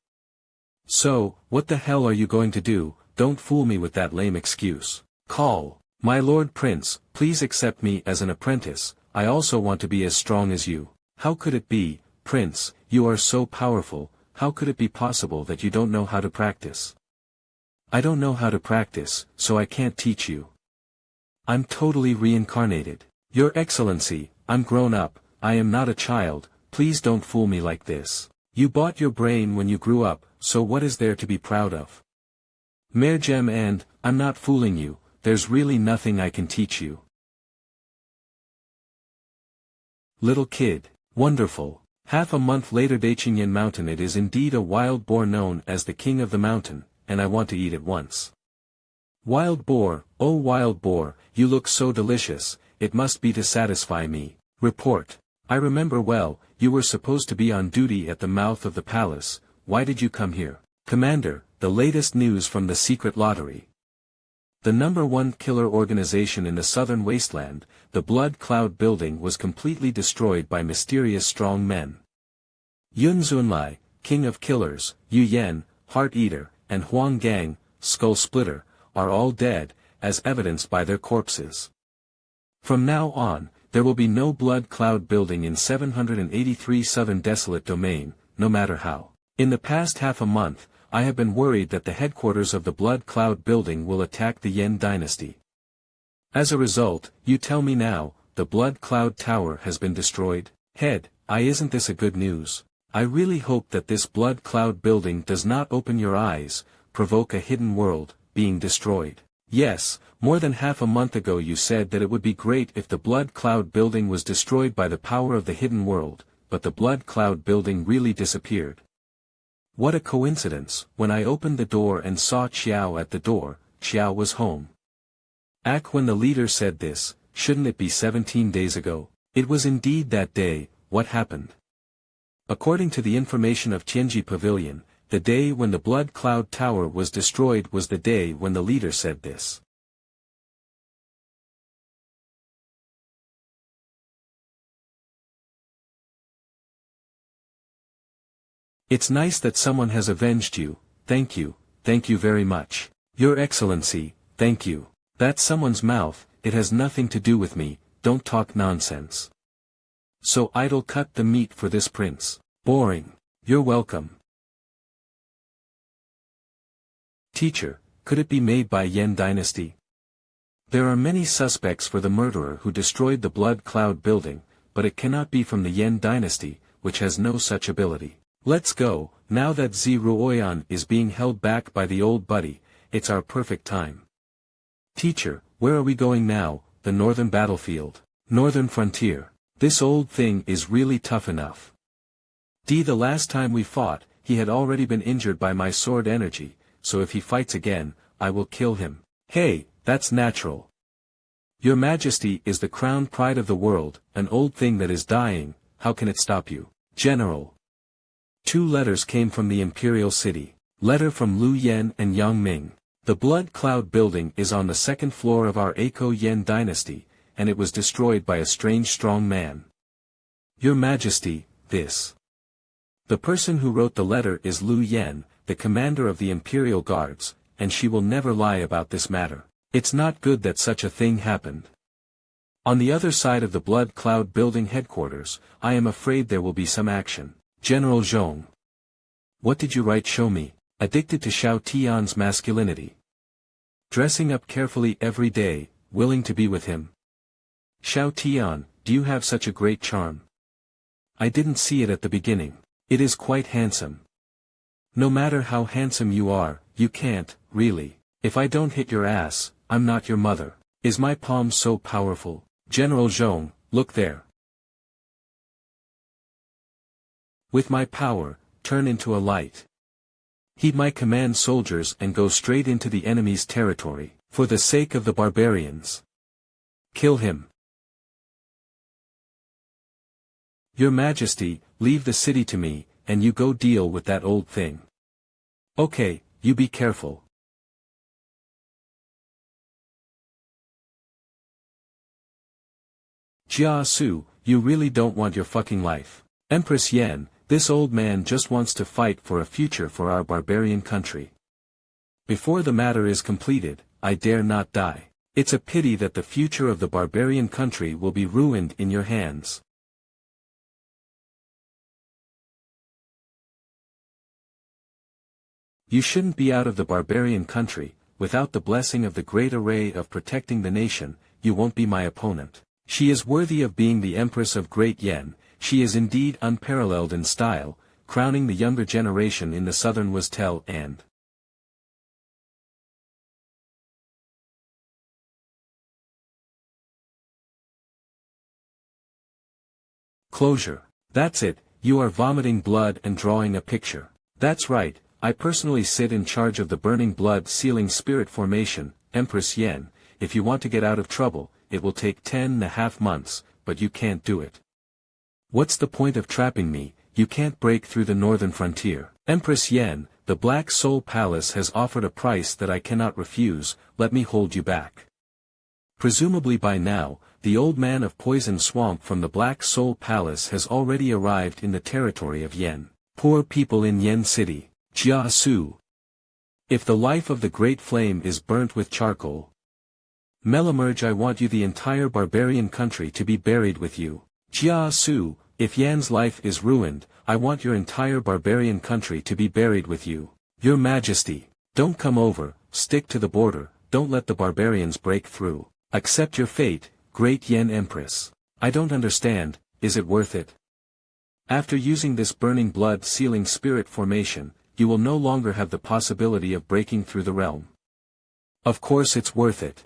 So, what the hell are you going to do? Don't fool me with that lame excuse. Call. My Lord Prince, please accept me as an apprentice, I also want to be as strong as you. How could it be, Prince, you are so powerful, how could it be possible that you don't know how to practice? I don't know how to practice, so I can't teach you. I'm totally reincarnated. Your Excellency, I'm grown up, I am not a child, please don't fool me like this. You bought your brain when you grew up, so what is there to be proud of? Merjem, and, I'm not fooling you, there's really nothing I can teach you. Little kid. Wonderful. Half a month later, Deepening Mountain. It is indeed a wild boar known as the king of the mountain, and I want to eat it once. Wild boar, oh wild boar, you look so delicious, it must be to satisfy me. Report. I remember well, you were supposed to be on duty at the mouth of the palace, why did you come here? Commander, the latest news from the secret lottery. The #1 killer organization in the southern wasteland, the Blood Cloud Building, was completely destroyed by mysterious strong men. Yun Zunlai, King of Killers, Yu Yen, Heart Eater, and Huang Gang, Skull Splitter, are all dead, as evidenced by their corpses. From now on, there will be no Blood Cloud Building in 783 Southern Desolate Domain, no matter how. In the past half a month, I have been worried that the headquarters of the Blood Cloud Building will attack the Yen dynasty. As a result, you tell me now, the Blood Cloud Tower has been destroyed? Head, isn't this a good news? I really hope that this Blood Cloud Building does not open your eyes, provoke a hidden world, being destroyed. Yes, more than half a month ago you said that it would be great if the Blood Cloud Building was destroyed by the power of the hidden world, but the Blood Cloud Building really disappeared. What a coincidence, when I opened the door and saw Qiao at the door, Qiao was home. When the leader said this, shouldn't it be 17 days ago? It was indeed that day. What happened? According to the information of Tianji Pavilion, the day when the Blood Cloud Tower was destroyed was the day when the leader said this. It's nice that someone has avenged you, thank you very much. Your Excellency, thank you. That's someone's mouth, it has nothing to do with me, don't talk nonsense. So idle, cut the meat for this prince. Boring. You're welcome. Teacher, could it be made by Yen dynasty? There are many suspects for the murderer who destroyed the Blood Cloud Building, but it cannot be from the Yen dynasty, which has no such ability. Let's go, now that Ziruoyan is being held back by the old buddy, it's our perfect time. Teacher, where are we going now? The northern battlefield. Northern frontier. This old thing is really tough enough. The last time we fought, he had already been injured by my sword energy, so if he fights again, I will kill him. Hey, that's natural. Your Majesty is the crown pride of the world, an old thing that is dying, how can it stop you? General. 2 letters came from the Imperial City. Letter from Lu Yen and Yang Ming. The Blood Cloud Building is on the 2nd floor of our Eiko Yen dynasty, and it was destroyed by a strange strong man. Your Majesty, this. The person who wrote the letter is Lu Yen, the commander of the Imperial Guards, and she will never lie about this matter. It's not good that such a thing happened. On the other side of the Blood Cloud Building headquarters, I am afraid there will be some action. General Zhong. What did you write? Show me. Addicted to Xiao Tian's masculinity. Dressing up carefully every day, willing to be with him. Xiao Tian, do you have such a great charm? I didn't see it at the beginning. It is quite handsome. No matter how handsome you are, you can't, really. If I don't hit your ass, I'm not your mother. Is my palm so powerful? General Zhong, look there. With my power, turn into a light. Heed my command, soldiers, and go straight into the enemy's territory, for the sake of the barbarians. Kill him. Your Majesty, leave the city to me, and you go deal with that old thing. Okay, you be careful. Jia Su, you really don't want your fucking life. Empress Yen, This old man just wants to fight for a future for our barbarian country. Before the matter is completed, I dare not die. It's a pity that the future of the barbarian country will be ruined in your hands. You shouldn't be out of the barbarian country. Without the blessing of the great array of protecting the nation, you won't be my opponent. She is worthy of being the Empress of Great Yen. She is indeed unparalleled in style, crowning the younger generation in the southern Wastel and closure. That's it, you are vomiting blood and drawing a picture. That's right, I personally sit in charge of the burning blood sealing spirit formation, Empress Yen. If you want to get out of trouble, it will take 10.5 months, but you can't do it. What's the point of trapping me? You can't break through the northern frontier. Empress Yen, the Black Soul Palace has offered a price that I cannot refuse, let me hold you back. Presumably by now, the old man of Poison Swamp from the Black Soul Palace has already arrived in the territory of Yen. Poor people in Yen City. Jia Su. If the life of the Great Flame is burnt with charcoal, Melamerge, I want you the entire barbarian country to be buried with you. Jia Su. If Yan's life is ruined, I want your entire barbarian country to be buried with you. Your Majesty, don't come over, stick to the border, don't let the barbarians break through. Accept your fate, Great Yen Empress. I don't understand, is it worth it? After using this burning blood sealing spirit formation, you will no longer have the possibility of breaking through the realm. Of course it's worth it.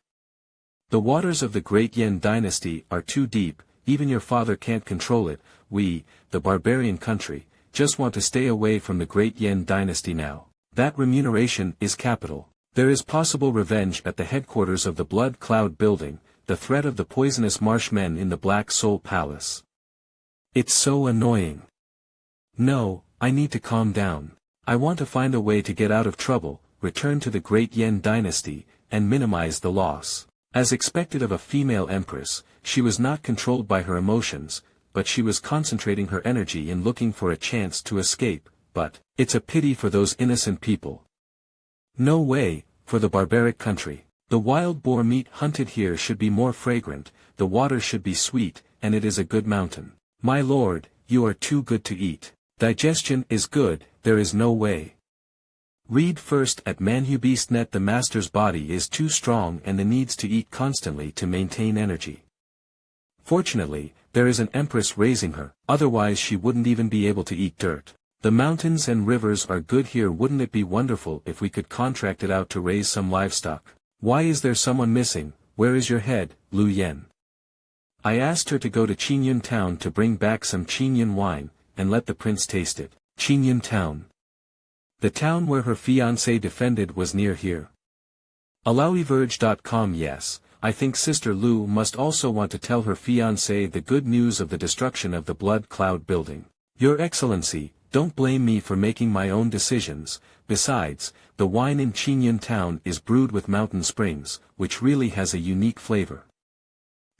The waters of the Great Yen dynasty are too deep, even your father can't control it. We, the barbarian country, just want to stay away from the Great Yen dynasty now. That remuneration is capital. There is possible revenge at the headquarters of the Blood Cloud building, the threat of the poisonous marshmen in the Black Soul Palace. It's so annoying. No, I need to calm down. I want to find a way to get out of trouble, return to the Great Yen dynasty, and minimize the loss. As expected of a female empress, she was not controlled by her emotions, but she was concentrating her energy in looking for a chance to escape. But it's a pity for those innocent people. No way, for the barbaric country. The wild boar meat hunted here should be more fragrant, the water should be sweet, and it is a good mountain. My lord, you are too good to eat. Digestion is good, there is no way. Read first at MANHWA. The master's body is too strong and needs to eat constantly to maintain energy. Fortunately, there is an empress raising her, otherwise she wouldn't even be able to eat dirt. The mountains and rivers are good here. Wouldn't it be wonderful if we could contract it out to raise some livestock? Why is there someone missing? Where is your head, Lu Yen? I asked her to go to Chinen town to bring back some Chinen wine, and let the prince taste it. Chinen town. The town where her fiancé defended was near here. AlawiVerge.com. Yes, I think Sister Lu must also want to tell her fiancé the good news of the destruction of the Blood Cloud building. Your Excellency, don't blame me for making my own decisions. Besides, the wine in Chinen town is brewed with mountain springs, which really has a unique flavor.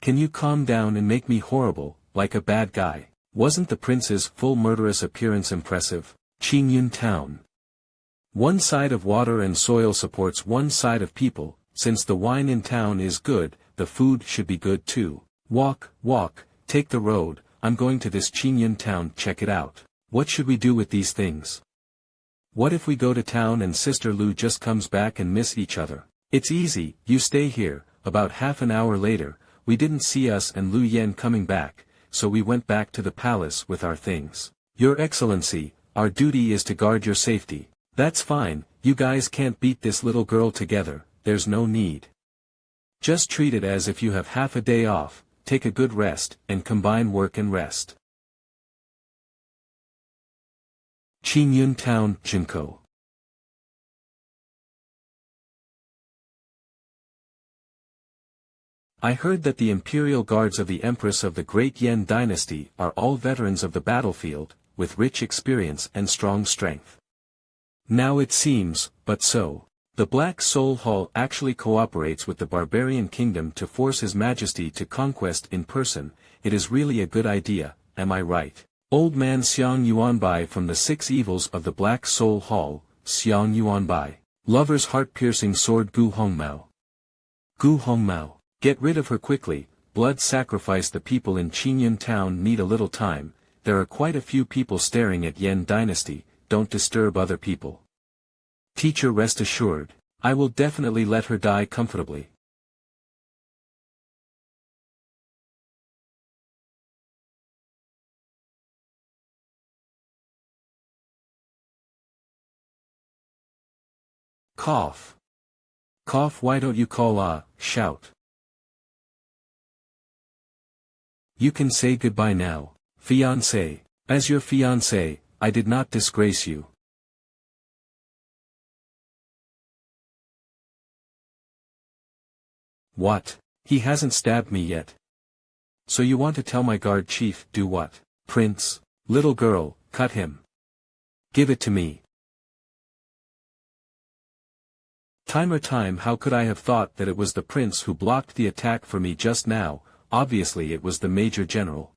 Can you calm down and make me horrible, like a bad guy? Wasn't the prince's full murderous appearance impressive? Chinen town. One side of water and soil supports one side of people. Since the wine in town is good, the food should be good too. Walk, take the road, I'm going to this Chinen town. Check it out. What should we do with these things? What if we go to town and Sister Lu just comes back and miss each other? It's easy, you stay here. About half an hour later, we didn't see us and Lu Yen coming back, so we went back to the palace with our things. Your Excellency, our duty is to guard your safety. That's fine, you guys can't beat this little girl together, there's no need. Just treat it as if you have half a day off, take a good rest, and combine work and rest. Chinen town, Jinko. I heard that the imperial guards of the Empress of the Great Yen dynasty are all veterans of the battlefield, with rich experience and strong strength. Now it seems, but so. The Black Soul Hall actually cooperates with the barbarian kingdom to force His Majesty to conquest in person. It is really a good idea, am I right? Old Man Xiang Yuanbai from the Six Evils of the Black Soul Hall, Xiang Yuanbai. Lover's heart-piercing sword Gu Hongmao. Gu Hongmao. Get rid of her quickly, blood sacrifice. The people in Chinen town need a little time, there are quite a few people staring at Yen dynasty, don't disturb other people. Teacher, rest assured, I will definitely let her die comfortably. Cough. Cough. Why don't you call shout. You can say goodbye now, fiancé. As your fiancé, I did not disgrace you. What? He hasn't stabbed me yet. So you want to tell my guard chief, do what? Prince, little girl, cut him. Give it to me. Time, how could I have thought that it was the prince who blocked the attack for me just now? Obviously it was the Major General.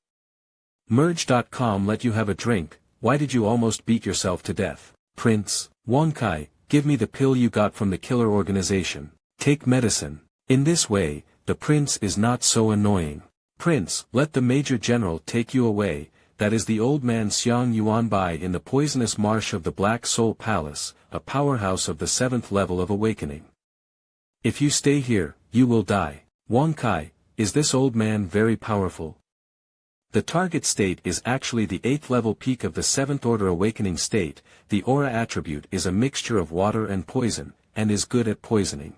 Merge.com let you have a drink, why did you almost beat yourself to death? Prince, Wangkai, give me the pill you got from the killer organization. Take medicine. In this way, the prince is not so annoying. Prince, let the Major General take you away, that is the old man Xiang Yuanbai in the poisonous marsh of the Black Soul Palace, a powerhouse of the 7th level of awakening. If you stay here, you will die. Wangkai, is this old man very powerful? The target state is actually the 8th level peak of the 7th order awakening state. The aura attribute is a mixture of water and poison, and is good at poisoning.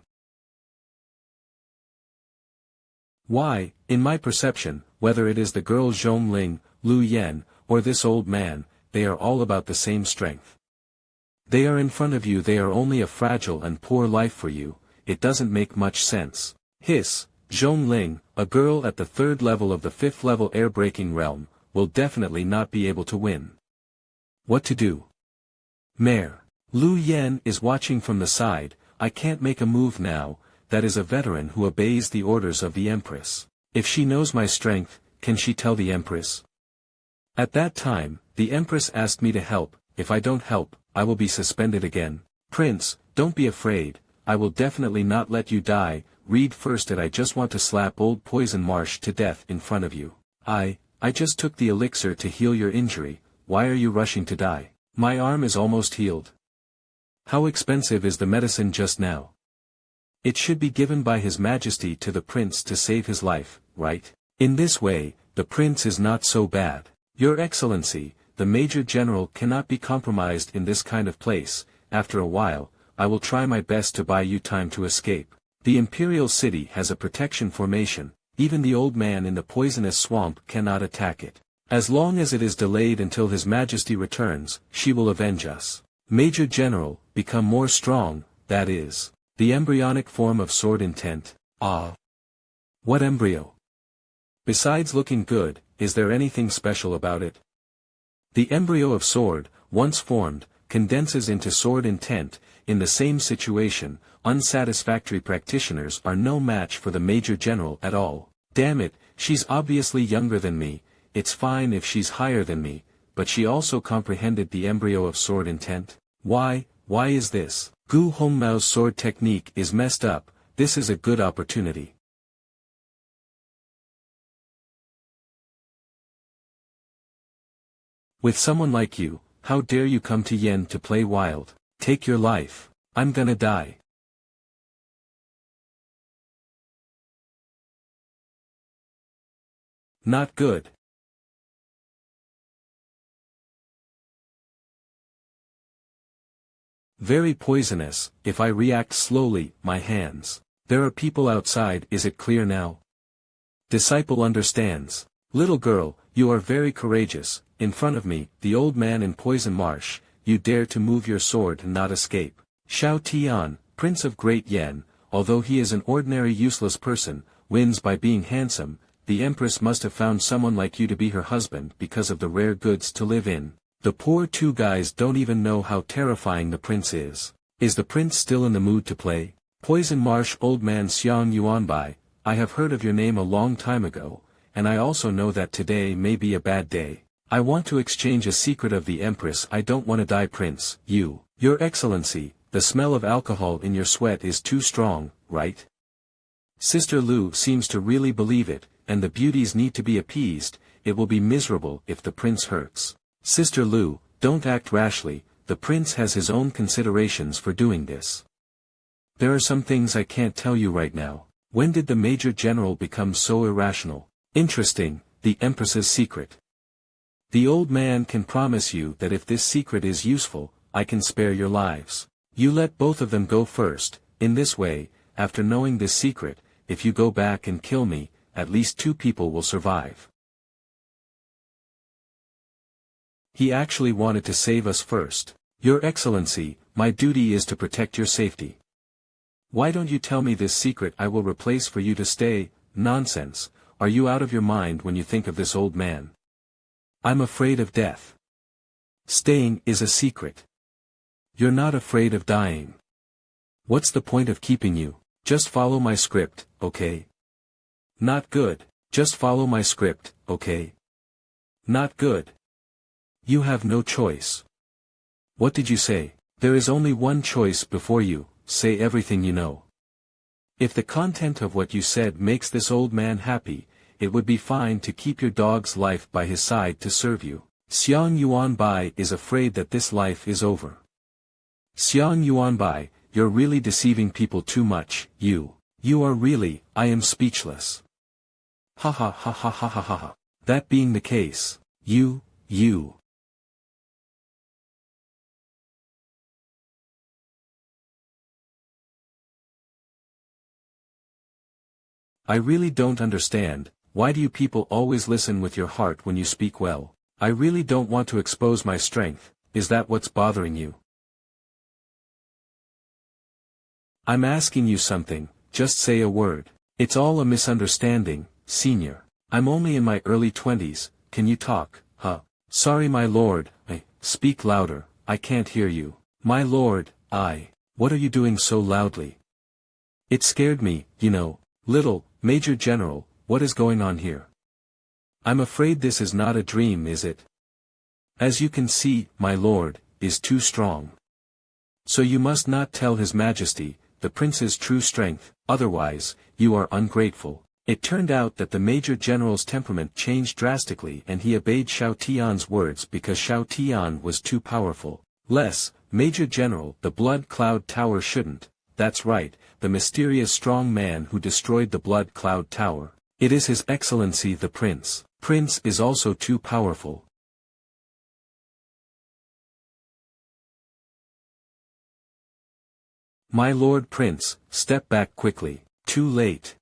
Why, in my perception, whether it is the girl Zhongling, Lu Yan, or this old man, they are all about the same strength. They are in front of you, they are only a fragile and poor life for you, it doesn't make much sense. Hiss, Zhongling, a girl at the 3rd level of the 5th level air-breaking realm, will definitely not be able to win. What to do? Mare. Lu Yan is watching from the side, I can't make a move now, that is a veteran who obeys the orders of the Empress. If she knows my strength, can she tell the Empress? At that time, the Empress asked me to help, if I don't help, I will be suspended again. Prince, don't be afraid, I will definitely not let you die. Read first it. I just want to slap old Poison Marsh to death in front of you. I just took the elixir to heal your injury, why are you rushing to die? My arm is almost healed. How expensive is the medicine just now? It should be given by His Majesty to the prince to save his life, right? In this way, the prince is not so bad. Your Excellency, the Major General cannot be compromised in this kind of place. After a while, I will try my best to buy you time to escape. The Imperial City has a protection formation, even the old man in the poisonous swamp cannot attack it. As long as it is delayed until His Majesty returns, she will avenge us. Major General, become more strong, that is, the embryonic form of sword intent. Ah! What embryo? Besides looking good, is there anything special about it? The embryo of sword, once formed, condenses into sword intent. In the same situation, unsatisfactory practitioners are no match for the Major General at all. Damn it, she's obviously younger than me, it's fine if she's higher than me, but she also comprehended the embryo of sword intent. Why is this? Gu Hongmao's sword technique is messed up, this is a good opportunity. With someone like you, how dare you come to Yen to play wild? Take your life. I'm gonna die. Not good. Very poisonous. If I react slowly, my hands. There are people outside, is it clear now? Disciple understands. Little girl, you are very courageous. In front of me, the old man in Poison Marsh, you dare to move your sword and not escape. Xiao Tian, Prince of Great Yen, although he is an ordinary useless person, wins by being handsome. The Empress must have found someone like you to be her husband because of the rare goods to live in. The poor two guys don't even know how terrifying the prince is. Is the prince still in the mood to play? Poison Marsh old man Xiang Yuanbai, I have heard of your name a long time ago, and I also know that today may be a bad day. I want to exchange a secret of the Empress. I don't want to die, Prince. Your Excellency, the smell of alcohol in your sweat is too strong, right? Sister Lu seems to really believe it, and the beauties need to be appeased. It will be miserable if the prince hurts. Sister Lu, don't act rashly, the prince has his own considerations for doing this. There are some things I can't tell you right now. When did the Major General become so irrational? Interesting, the Empress's secret. The old man can promise you that if this secret is useful, I can spare your lives. You let both of them go first. In this way, after knowing this secret, if you go back and kill me, at least 2 people will survive. He actually wanted to save us first. Your Excellency, my duty is to protect your safety. Why don't you tell me this secret? I will replace for you to stay. Nonsense, are you out of your mind when you think of this old man? I'm afraid of death. Staying is a secret. You're not afraid of dying. What's the point of keeping you? Just follow my script, okay? Not good. Just follow my script, okay? Not good. You have no choice. What did you say? There is only one choice before you, say everything you know. If the content of what you said makes this old man happy, it would be fine to keep your dog's life by his side to serve you. Xiang Yuanbai is afraid that this life is over. Xiang Yuanbai, you're really deceiving people too much. You are really, I am speechless. Ha ha ha ha ha ha ha ha. That being the case, you. I really don't understand, why do you people always listen with your heart when you speak well? I really don't want to expose my strength, is that what's bothering you? I'm asking you something, just say a word. It's all a misunderstanding, senior. I'm only in my early 20s, can you talk, huh? Sorry my lord, speak louder, I can't hear you. My lord, what are you doing so loudly? It scared me, you know. Little, Major General, what is going on here? I'm afraid this is not a dream, is it? As you can see, my lord, is too strong. So you must not tell His Majesty, the prince's true strength, otherwise, you are ungrateful. It turned out that the Major General's temperament changed drastically and he obeyed Xiao Tian's words because Xiao Tian was too powerful. Major General, the Blood Cloud Tower shouldn't. That's right, the mysterious strong man who destroyed the Blood Cloud Tower. It is His Excellency the Prince. Prince is also too powerful. My Lord Prince, step back quickly. Too late.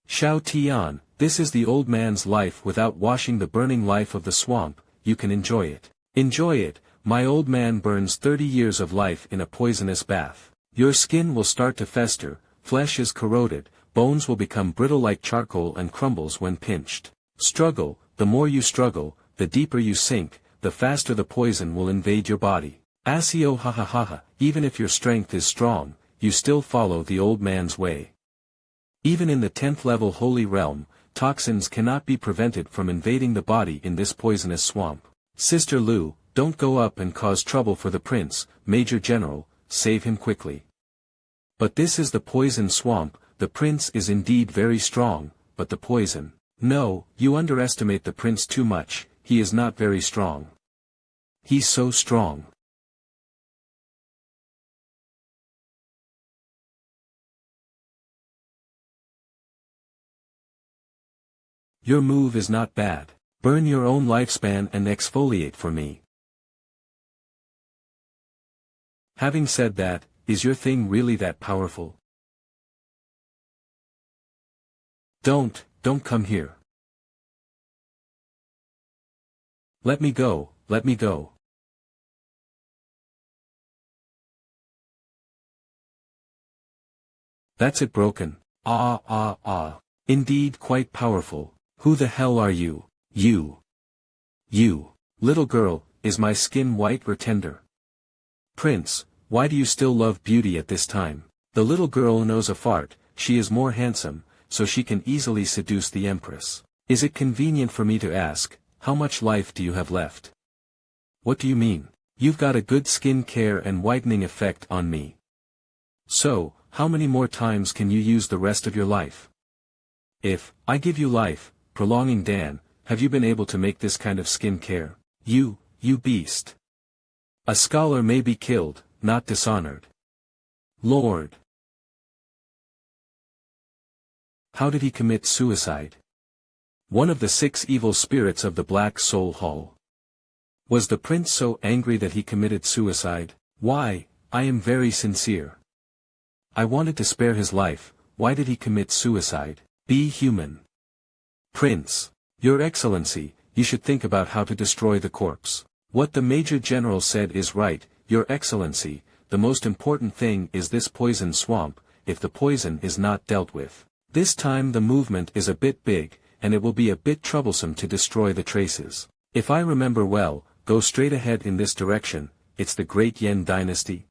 Xiao Tian, this is the old man's life without washing the burning life of the swamp, you can enjoy it. Enjoy it. My old man burns 30 years of life in a poisonous bath. Your skin will start to fester, flesh is corroded, bones will become brittle like charcoal and crumbles when pinched. Struggle, the more you struggle, the deeper you sink, the faster the poison will invade your body. Asio ha ha ha ha, even if your strength is strong, you still follow the old man's way. Even in the 10th level holy realm, toxins cannot be prevented from invading the body in this poisonous swamp. Sister Lu, don't go up and cause trouble for the prince, Major General, save him quickly. But this is the poison swamp, the prince is indeed very strong, but the poison. No, you underestimate the prince too much, he is not very strong. He's so strong. Your move is not bad. Burn your own lifespan and exfoliate for me. Having said that, is your thing really that powerful? Don't come here. Let me go, let me go. That's it broken. Indeed quite powerful. Who the hell are you? You. Little girl, is my skin white or tender? Prince, why do you still love beauty at this time? The little girl knows a fart, she is more handsome, so she can easily seduce the Empress. Is it convenient for me to ask, how much life do you have left? What do you mean? You've got a good skin care and whitening effect on me. So, how many more times can you use the rest of your life? If I give you life, prolonging Dan, have you been able to make this kind of skin care? You beast. A scholar may be killed, not dishonored. Lord. How did he commit suicide? One of the 6 evil spirits of the Black Soul Hall. Was the prince so angry that he committed suicide? Why, I am very sincere. I wanted to spare his life, why did he commit suicide? Be human. Prince. Your Excellency, you should think about how to destroy the corpse. What the Major General said is right, Your Excellency, the most important thing is this poison swamp, if the poison is not dealt with. This time the movement is a bit big, and it will be a bit troublesome to destroy the traces. If I remember well, go straight ahead in this direction, it's the Great Yen Dynasty?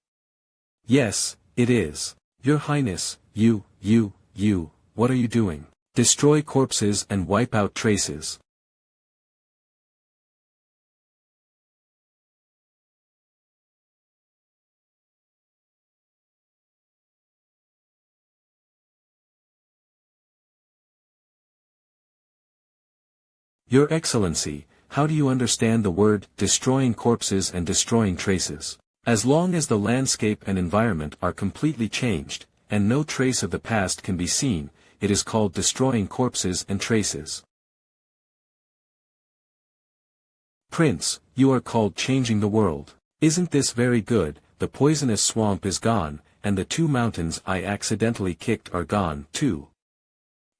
Yes, it is. Your Highness, what are you doing? Destroy corpses and wipe out traces. Your Excellency, how do you understand the word, destroying corpses and destroying traces? As long as the landscape and environment are completely changed, and no trace of the past can be seen, it is called destroying corpses and traces. Prince, you are called changing the world. Isn't this very good? The poisonous swamp is gone, and the 2 mountains I accidentally kicked are gone, too.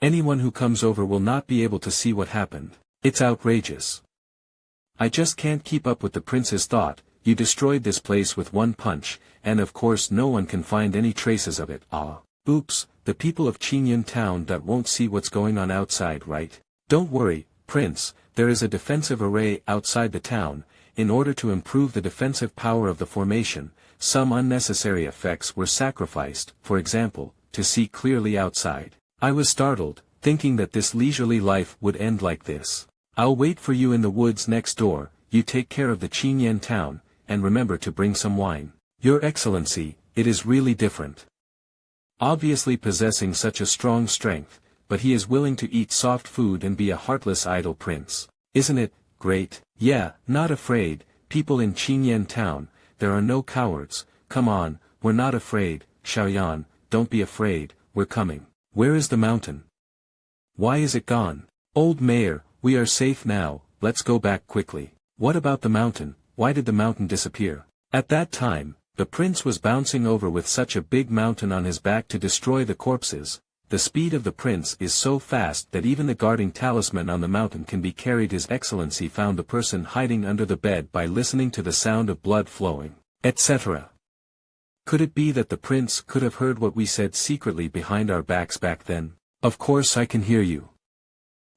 Anyone who comes over will not be able to see what happened. It's outrageous. I just can't keep up with the prince's thought. You destroyed this place with 1 punch, and of course no one can find any traces of it. Oops, the people of Chinen town that won't see what's going on outside, right? Don't worry, Prince, there is a defensive array outside the town. In order to improve the defensive power of the formation, some unnecessary effects were sacrificed, for example, to see clearly outside. I was startled, thinking that this leisurely life would end like this. I'll wait for you in the woods next door, you take care of the Chinen town, and remember to bring some wine. Your Excellency, it is really different. Obviously possessing such a strong strength, but he is willing to eat soft food and be a heartless idle prince. Isn't it great? Yeah, not afraid, people in Chinen town, there are no cowards. Come on, we're not afraid, Xiaoyan, don't be afraid, we're coming. Where is the mountain? Why is it gone? Old Mayor, we are safe now, let's go back quickly. What about the mountain? Why did the mountain disappear? At that time, the prince was bouncing over with such a big mountain on his back to destroy the corpses. The speed of the prince is so fast that even the guarding talisman on the mountain can be carried. His Excellency found the person hiding under the bed by listening to the sound of blood flowing, etc. Could it be that the prince could have heard what we said secretly behind our backs back then? Of course I can hear you.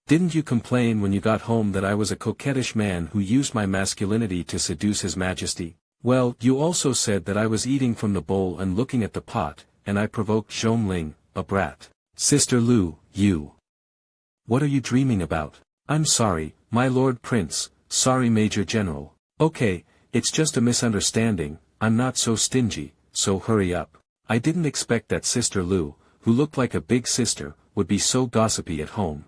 Didn't you complain when you got home that I was a coquettish man who used my masculinity to seduce His Majesty? Well, you also said that I was eating from the bowl and looking at the pot, and I provoked Zhongling, a brat. Sister Lu, you. What are you dreaming about? I'm sorry, my Lord Prince, sorry Major General. Okay, it's just a misunderstanding, I'm not so stingy, so hurry up. I didn't expect that Sister Lu, who looked like a big sister, would be so gossipy at home.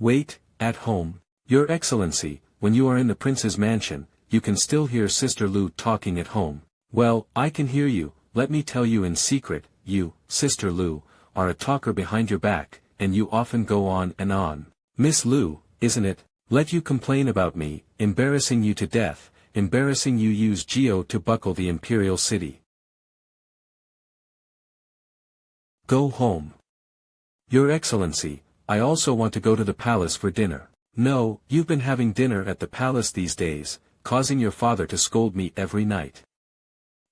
Wait, at home? Your Excellency, when you are in the prince's mansion, you can still hear Sister Lu talking at home. Well, I can hear you, let me tell you in secret, you, Sister Lu, are a talker behind your back, and you often go on and on. Miss Lu, isn't it? Let you complain about me, embarrassing you to death, embarrassing you use Geo to buckle the imperial city. Go home. Your Excellency, I also want to go to the palace for dinner. No, you've been having dinner at the palace these days, causing your father to scold me every night.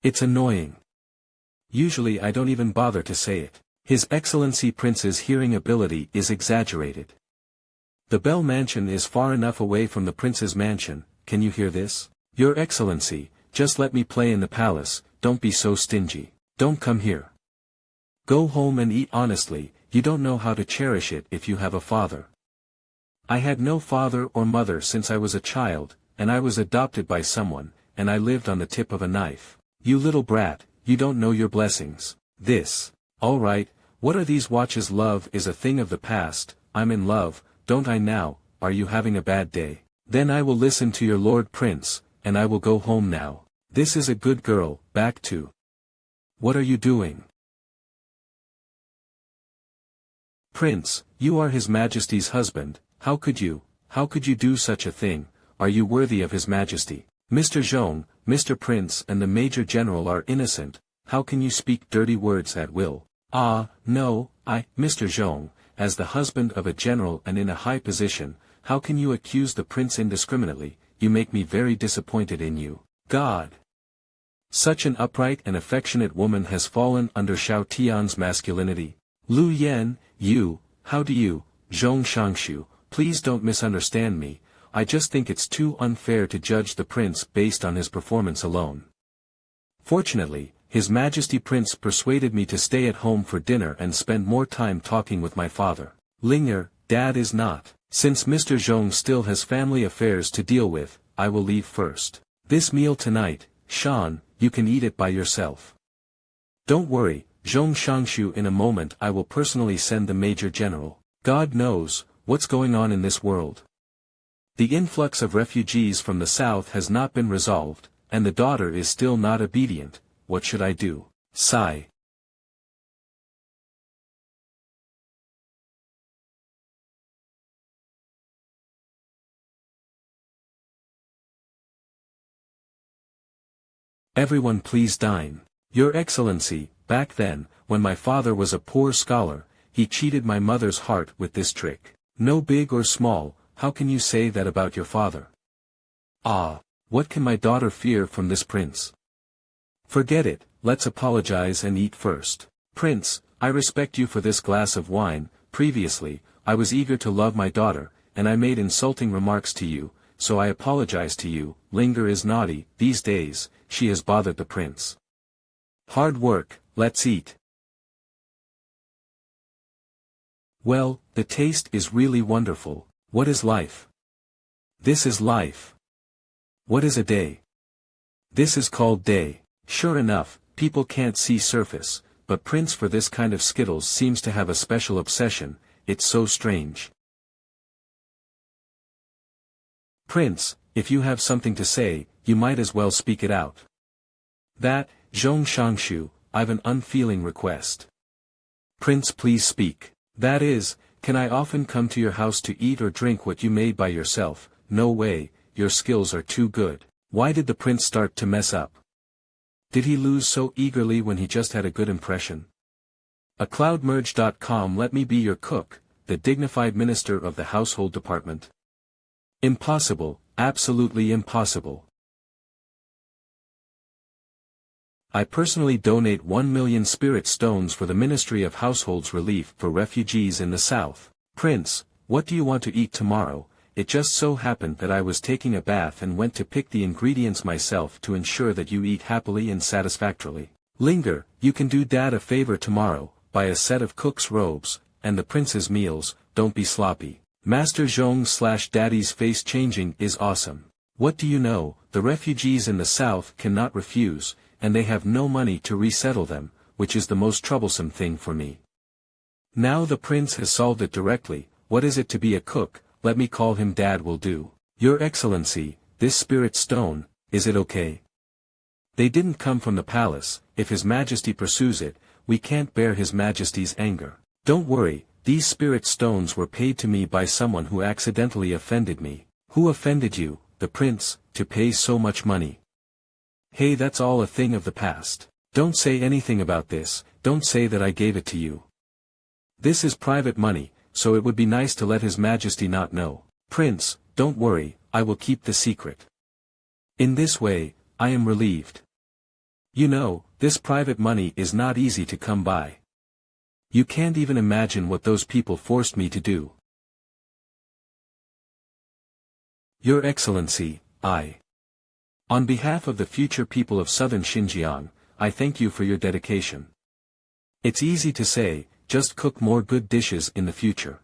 It's annoying. Usually I don't even bother to say it. His Excellency Prince's hearing ability is exaggerated. The Bell Mansion is far enough away from the Prince's mansion, can you hear this? Your Excellency, just let me play in the palace, don't be so stingy. Don't come here. Go home and eat honestly, you don't know how to cherish it if you have a father. I had no father or mother since I was a child, and I was adopted by someone, and I lived on the tip of a knife. You little brat, you don't know your blessings. This. All right, what are these watches? Love is a thing of the past. I'm in love, don't I now? Are you having a bad day? Then I will listen to your Lord Prince, and I will go home now. This is a good girl. Back to. What are you doing? Prince, you are His Majesty's husband. How could you do such a thing? Are you worthy of His Majesty? Mr. Zhong, Mr. Prince and the Major General are innocent. How can you speak dirty words at will? Ah, no, Mr. Zhong, as the husband of a general and in a high position, how can you accuse the prince indiscriminately? You make me very disappointed in you. God! Such an upright and affectionate woman has fallen under Xiao Tian's masculinity. Lu Yan, how do you, Zhong Shangshu, please don't misunderstand me, I just think it's too unfair to judge the prince based on his performance alone. Fortunately, His Majesty Prince persuaded me to stay at home for dinner and spend more time talking with my father. Linger, Dad is not. Since Mr. Zhong still has family affairs to deal with, I will leave first. This meal tonight, Shan, you can eat it by yourself. Don't worry, Zhong Shangshu, in a moment I will personally send the Major General. God knows, what's going on in this world. The influx of refugees from the south has not been resolved, and the daughter is still not obedient. What should I do? Sigh. Everyone please dine. Your Excellency, back then, when my father was a poor scholar, he cheated my mother's heart with this trick. No big or small, how can you say that about your father? Ah, what can my daughter fear from this prince? Forget it, let's apologize and eat first. Prince, I respect you for this glass of wine. Previously, I was eager to love my daughter, and I made insulting remarks to you, so I apologize to you. Linger is naughty, these days, she has bothered the prince. Hard work, let's eat. Well, the taste is really wonderful. What is life? This is life. What is a day? This is called day. Sure enough, people can't see surface, but Prince for this kind of skittles seems to have a special obsession. It's so strange. Prince, if you have something to say, you might as well speak it out. That, Zhong Shangshu, I've an unfeeling request. Prince, please speak. That is, can I often come to your house to eat or drink what you made by yourself? No way, your skills are too good. Why did the prince start to mess up? Did he lose so eagerly when he just had a good impression? A cloudmerge.com. Let me be your cook, the dignified minister of the household department. Impossible, absolutely impossible. I personally donate 1 million spirit stones for the Ministry of Households Relief for refugees in the South. Prince, what do you want to eat tomorrow? It just so happened that I was taking a bath and went to pick the ingredients myself to ensure that you eat happily and satisfactorily. Linger, you can do Dad a favor tomorrow, buy a set of cook's robes, and the prince's meals. Don't be sloppy. Master Zhong/Daddy's face changing is awesome. What do you know, the refugees in the South cannot refuse, and they have no money to resettle them, which is the most troublesome thing for me. Now the prince has solved it directly. What is it to be a cook? Let me call him Dad will do. Your Excellency, this spirit stone, is it okay? They didn't come from the palace. If His Majesty pursues it, we can't bear His Majesty's anger. Don't worry, these spirit stones were paid to me by someone who accidentally offended me. Who offended you, the prince, to pay so much money? Hey, that's all a thing of the past. Don't say anything about this, don't say that I gave it to you. This is private money, so it would be nice to let His Majesty not know. Prince, don't worry, I will keep the secret. In this way, I am relieved. You know, this private money is not easy to come by. You can't even imagine what those people forced me to do. Your Excellency, on behalf of the future people of southern Xinjiang, I thank you for your dedication. It's easy to say, just cook more good dishes in the future.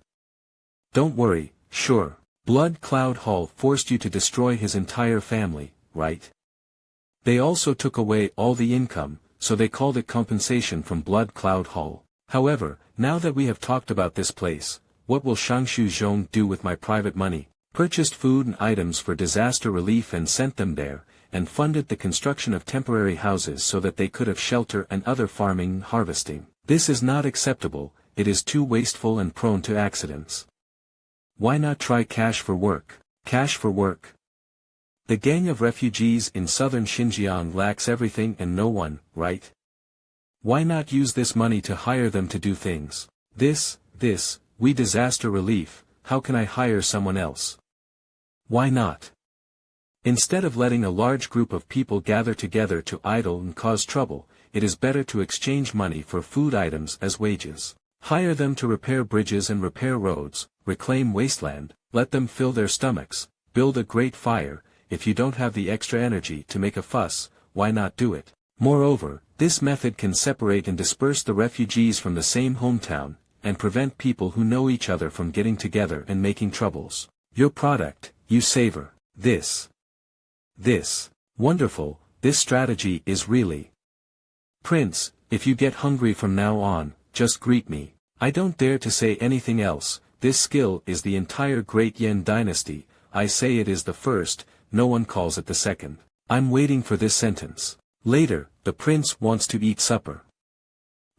Don't worry, Sure. Blood Cloud Hall forced you to destroy his entire family, right? They also took away all the income, so they called it compensation from Blood Cloud Hall. However, now that we have talked about this place, what will Shangshu Zhong do with my private money? Purchased food and items for disaster relief and sent them there, and funded the construction of temporary houses so that they could have shelter and other farming and harvesting. This is not acceptable, it is too wasteful and prone to accidents. Why not try cash for work? Cash for work. The gang of refugees in southern Xinjiang lacks everything and no one, right? Why not use this money to hire them to do things? We disaster relief, how can I hire someone else? Why not? Instead of letting a large group of people gather together to idle and cause trouble, it is better to exchange money for food items as wages. Hire them to repair bridges and repair roads, reclaim wasteland, let them fill their stomachs, build a great fire. If you don't have the extra energy to make a fuss, why not do it? Moreover, this method can separate and disperse the refugees from the same hometown, and prevent people who know each other from getting together and making troubles. Your product, you savor. This. Wonderful, this strategy is really. Prince, if you get hungry from now on, just greet me. I don't dare to say anything else, this skill is the entire Great Yen dynasty, I say it is the first, no one calls it the second. I'm waiting for this sentence. Later, the prince wants to eat supper.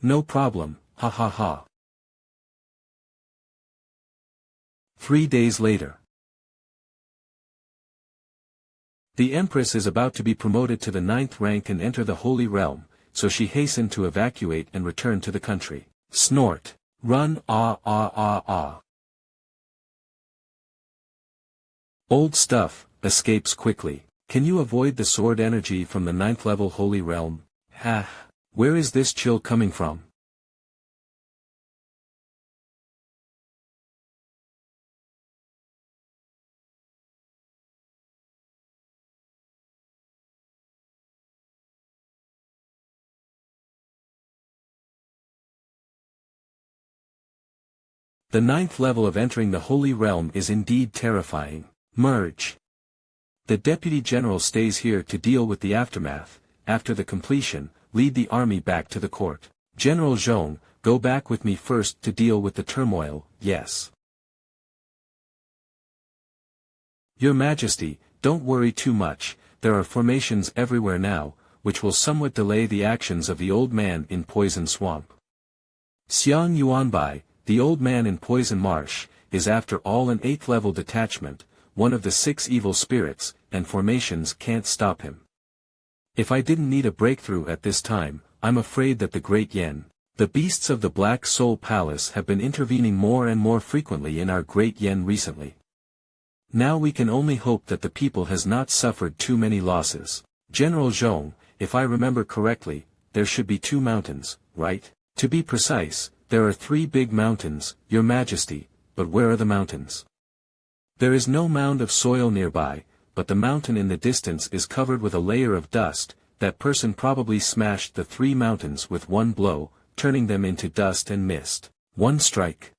No problem, ha ha ha. 3 days later. The Empress is about to be promoted to the 9th rank and enter the Holy Realm, so she hastened to evacuate and return to the country. Snort. Run ah. Old stuff, escapes quickly. Can you avoid the sword energy from the 9th level Holy Realm? Ha! Where is this chill coming from? The 9th level of entering the Holy Realm is indeed terrifying. Merge. The Deputy General stays here to deal with the aftermath. After the completion, lead the army back to the court. General Zhong, go back with me first to deal with the turmoil, yes. Your Majesty, don't worry too much, there are formations everywhere now, which will somewhat delay the actions of the old man in Poison Swamp. Xiang Yuanbai, the old man in Poison Marsh, is after all an 8th level detachment, one of the 6 evil spirits, and formations can't stop him. If I didn't need a breakthrough at this time, I'm afraid that the Great Yen, the beasts of the Black Soul Palace have been intervening more and more frequently in our Great Yen recently. Now we can only hope that the people has not suffered too many losses. General Zhong, if I remember correctly, there should be 2 mountains, right? To be precise, there are 3 big mountains, Your Majesty, but where are the mountains? There is no mound of soil nearby, but the mountain in the distance is covered with a layer of dust. That person probably smashed the 3 mountains with one blow, turning them into dust and mist. 1 strike.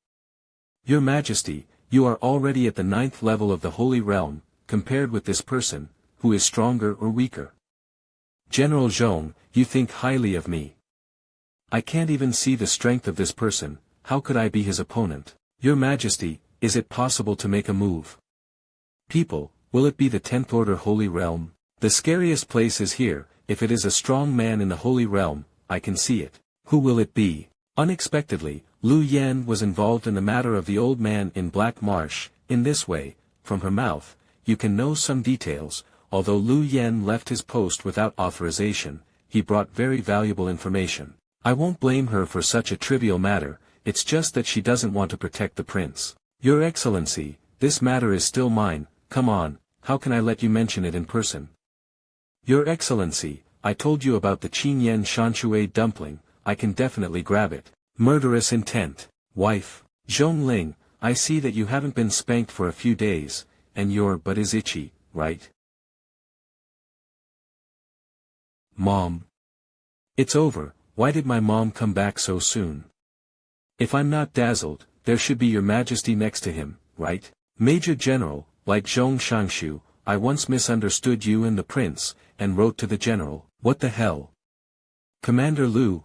Your Majesty, you are already at the 9th level of the Holy Realm, compared with this person, who is stronger or weaker? General Zhong, you think highly of me. I can't even see the strength of this person, how could I be his opponent? Your Majesty, is it possible to make a move? People, will it be the 10th Order Holy Realm? The scariest place is here, if it is a strong man in the Holy Realm, I can see it. Who will it be? Unexpectedly, Lu Yan was involved in the matter of the old man in Black Marsh. In this way, from her mouth, you can know some details. Although Lu Yan left his post without authorization, he brought very valuable information. I won't blame her for such a trivial matter, it's just that she doesn't want to protect the prince. Your Excellency, this matter is still mine, come on, how can I let you mention it in person? Your Excellency, I told you about the Chinen Shanshui dumpling, I can definitely grab it. Murderous intent. Wife, Zhongling, I see that you haven't been spanked for a few days, and your butt is itchy, right? Mom. It's over, why did my mom come back so soon? If I'm not dazzled, there should be Your Majesty next to him, right? Major General, like Zhong Shangshu, I once misunderstood you and the prince, and wrote to the general. What the hell? Commander Lu,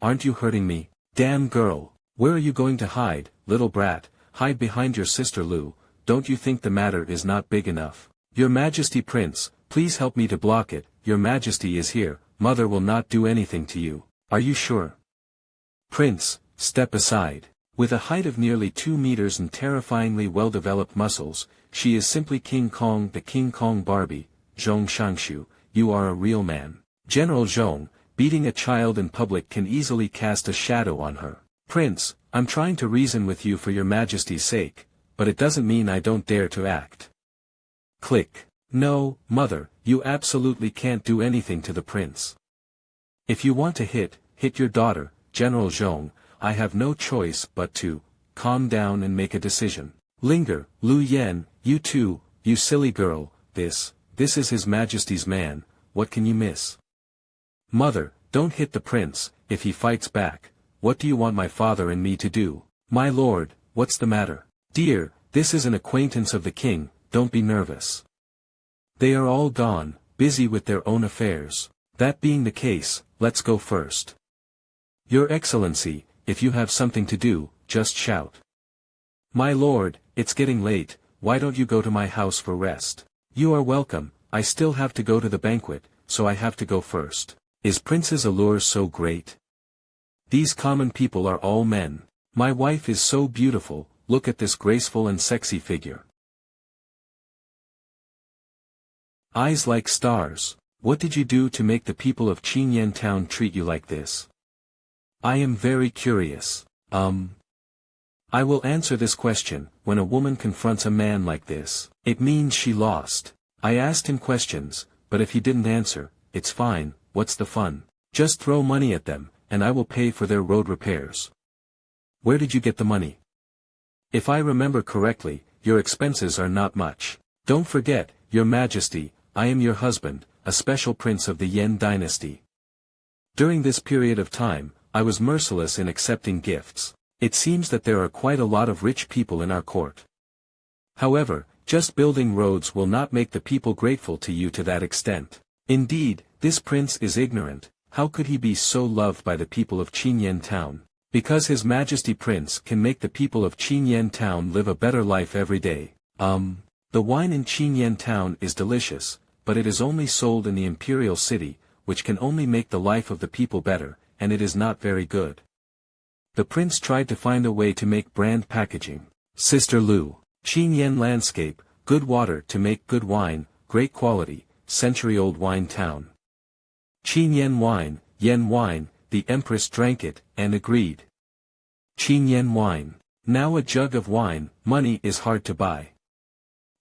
aren't you hurting me? Damn girl, where are you going to hide, little brat? Hide behind your sister Lu. Don't you think the matter is not big enough? Your Majesty Prince, please help me to block it. Your Majesty is here, mother will not do anything to you. Are you sure? Prince, step aside. With a height of nearly 2 meters and terrifyingly well-developed muscles, she is simply King Kong, the King Kong Barbie. Zhong Shangshu, you are a real man. General Zhong, beating a child in public can easily cast a shadow on her. Prince, I'm trying to reason with you for your Majesty's sake, but it doesn't mean I don't dare to act. Click. No, mother, you absolutely can't do anything to the prince. If you want to hit your daughter, General Zhong, I have no choice but to calm down and make a decision. Linger, Lu Yen, you too, you silly girl, this is His Majesty's man, what can you miss? Mother, don't hit the prince, if he fights back, what do you want my father and me to do? My lord, what's the matter? Dear, this is an acquaintance of the king, don't be nervous. They are all gone, busy with their own affairs. That being the case, let's go first. Your Excellency, if you have something to do, just shout. My lord, it's getting late, why don't you go to my house for rest? You are welcome, I still have to go to the banquet, so I have to go first. Is Prince's allure so great? These common people are all men. My wife is so beautiful, look at this graceful and sexy figure. Eyes like stars, what did you do to make the people of Chinen town treat you like this? I am very curious. I will answer this question. When a woman confronts a man like this, it means she lost. I asked him questions, but if he didn't answer, it's fine, what's the fun? Just throw money at them, and I will pay for their road repairs. Where did you get the money? If I remember correctly, your expenses are not much. Don't forget, Your Majesty, I am your husband, a special prince of the Yen dynasty. During this period of time, I was merciless in accepting gifts. It seems that there are quite a lot of rich people in our court. However, just building roads will not make the people grateful to you to that extent. Indeed, this prince is ignorant. How could he be so loved by the people of Chinen town? Because His Majesty Prince can make the people of Chinen town live a better life every day. The wine in Chinen town is delicious, but it is only sold in the imperial city, which can only make the life of the people better, and it is not very good. The prince tried to find a way to make brand packaging. Sister Lu, Chinen landscape, good water to make good wine, great quality, century-old wine town. Chinen wine, Yen wine, the Empress drank it, and agreed. Chinen wine. Now a jug of wine, money is hard to buy.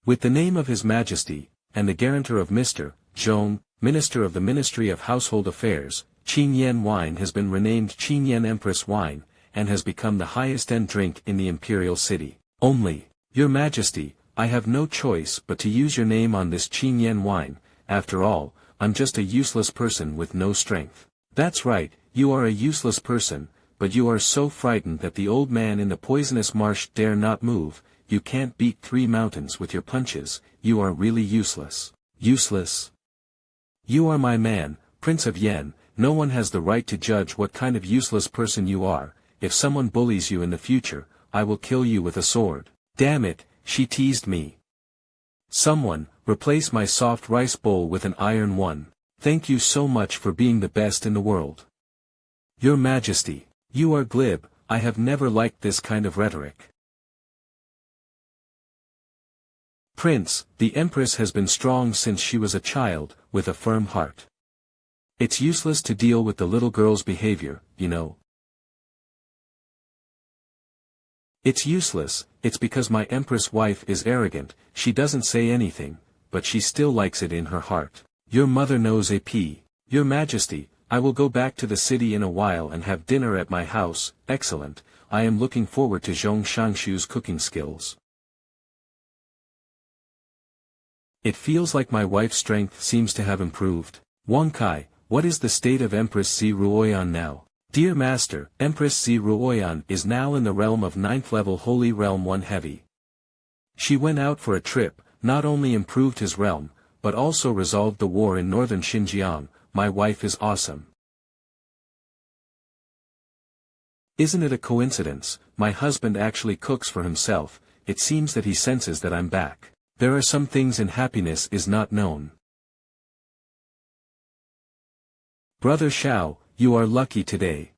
With the name of His Majesty, and the guarantor of Mr. Zhong, Minister of the Ministry of Household Affairs, Chinen wine has been renamed Chinen Empress wine, and has become the highest-end drink in the imperial city. Only, Your Majesty, I have no choice but to use your name on this Chinen wine. After all, I'm just a useless person with no strength. That's right, you are a useless person, but you are so frightened that the old man in the poisonous marsh dare not move. You can't beat 3 mountains with your punches, you are really useless. Useless? You are my man, Prince of Yen, no one has the right to judge what kind of useless person you are. If someone bullies you in the future, I will kill you with a sword. Damn it, she teased me. Someone, replace my soft rice bowl with an iron one. Thank you so much for being the best in the world. Your Majesty, you are glib, I have never liked this kind of rhetoric. Prince, the Empress has been strong since she was a child, with a firm heart. It's useless to deal with the little girl's behavior, you know. It's useless, it's because my Empress wife is arrogant, she doesn't say anything, but she still likes it in her heart. Your mother knows AP. Your Majesty, I will go back to the city in a while and have dinner at my house. Excellent, I am looking forward to Zhong Shangshu's cooking skills. It feels like my wife's strength seems to have improved. Wang Kai, what is the state of Empress Zi Ruoyan now? Dear Master, Empress Zi Ruoyan is now in the realm of 9th level Holy Realm 1 Heavy. She went out for a trip, not only improved his realm, but also resolved the war in northern Xinjiang. My wife is awesome. Isn't it a coincidence? My husband actually cooks for himself. It seems that he senses that I'm back. There are some things in happiness is not known. Brother Xiao, you are lucky today.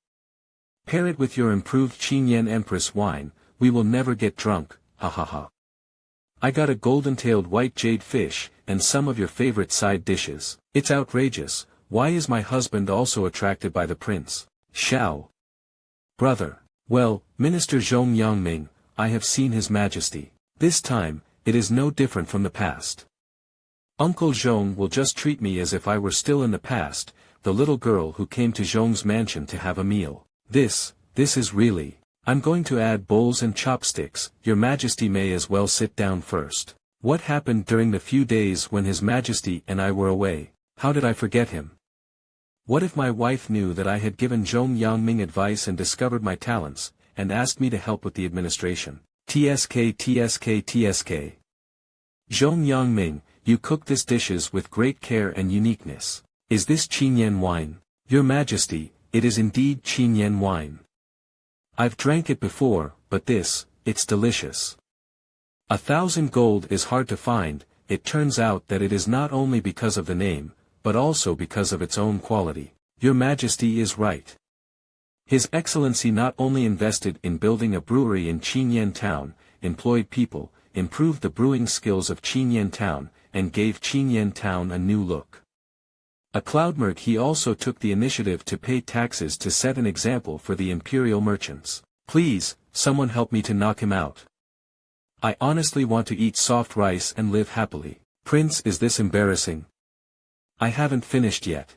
Pair it with your improved Chinen Empress wine, we will never get drunk, ha ha ha. I got a golden-tailed white jade fish, and some of your favorite side dishes. It's outrageous, why is my husband also attracted by the prince? Xiao. Brother. Well, Minister Zhong Yangming, I have seen His Majesty. This time, it is no different from the past. Uncle Zhong will just treat me as if I were still in the past, the little girl who came to Zhong's mansion to have a meal. This is really. I'm going to add bowls and chopsticks, Your Majesty may as well sit down first. What happened during the few days when His Majesty and I were away? How did I forget him? What if my wife knew that I had given Zhong Yangming advice and discovered my talents, and asked me to help with the administration? TSK. Zhong Yangming, you cook these dishes with great care and uniqueness. Is this Chinen wine? Your Majesty, it is indeed Chinen wine. I've drank it before, but it's delicious. 1,000 gold is hard to find. It turns out that it is not only because of the name, but also because of its own quality. Your Majesty is right. His Excellency not only invested in building a brewery in Chinen Town, employed people, improved the brewing skills of Chinen Town, and gave Chinen Town a new look. A Cloudmerc, he also took the initiative to pay taxes to set an example for the imperial merchants. Please, someone help me to knock him out. I honestly want to eat soft rice and live happily. Prince, is this embarrassing? I haven't finished yet.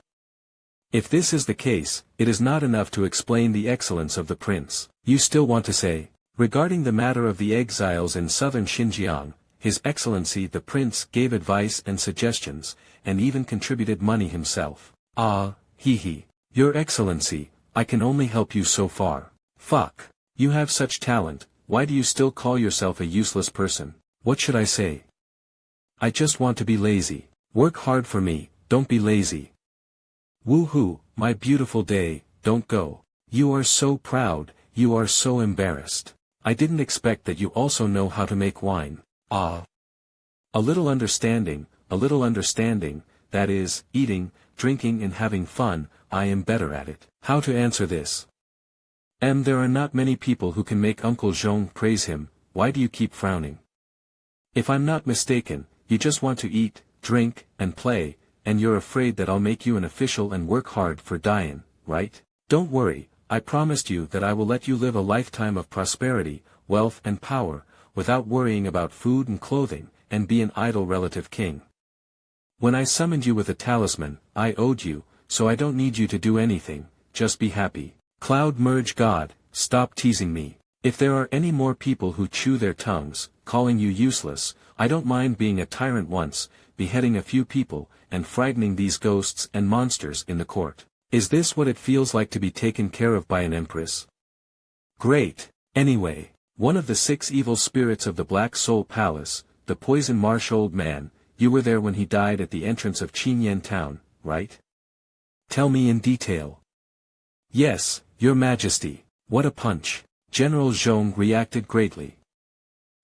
If this is the case, it is not enough to explain the excellence of the prince. You still want to say, regarding the matter of the exiles in southern Xinjiang, His Excellency the Prince gave advice and suggestions, and even contributed money himself. Ah, he. Your Excellency, I can only help you so far. Fuck. You have such talent, why do you still call yourself a useless person? What should I say? I just want to be lazy. Work hard for me, don't be lazy. Woohoo, my beautiful day, don't go. You are so proud, you are so embarrassed. I didn't expect that you also know how to make wine. Ah. A little understanding, that is, eating, drinking and having fun, I am better at it. How to answer this? There are not many people who can make Uncle Zhong praise him, why do you keep frowning? If I'm not mistaken, you just want to eat, drink, and play, and you're afraid that I'll make you an official and work hard for Dian, right? Don't worry, I promised you that I will let you live a lifetime of prosperity, wealth and power, without worrying about food and clothing, and be an idle relative king. When I summoned you with a talisman, I owed you, so I don't need you to do anything, just be happy. Cloud Merge God, stop teasing me. If there are any more people who chew their tongues, calling you useless, I don't mind being a tyrant once, beheading a few people, and frightening these ghosts and monsters in the court. Is this what it feels like to be taken care of by an empress? Great. Anyway, one of the 6 evil spirits of the Black Soul Palace, the Poison Marsh Old Man, you were there when he died at the entrance of Chinen Town, right? Tell me in detail. Yes, Your Majesty. What a punch. General Zhong reacted greatly.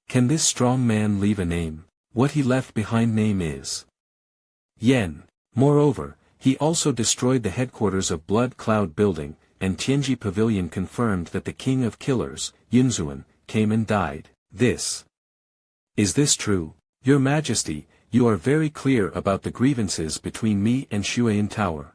Can this strong man leave a name? What he left behind name is Yen. Moreover, he also destroyed the headquarters of Blood Cloud Building, and Tianji Pavilion confirmed that the King of Killers, Yunzuan, came and died. Is this true? Your Majesty, you are very clear about the grievances between me and Shuayan Tower.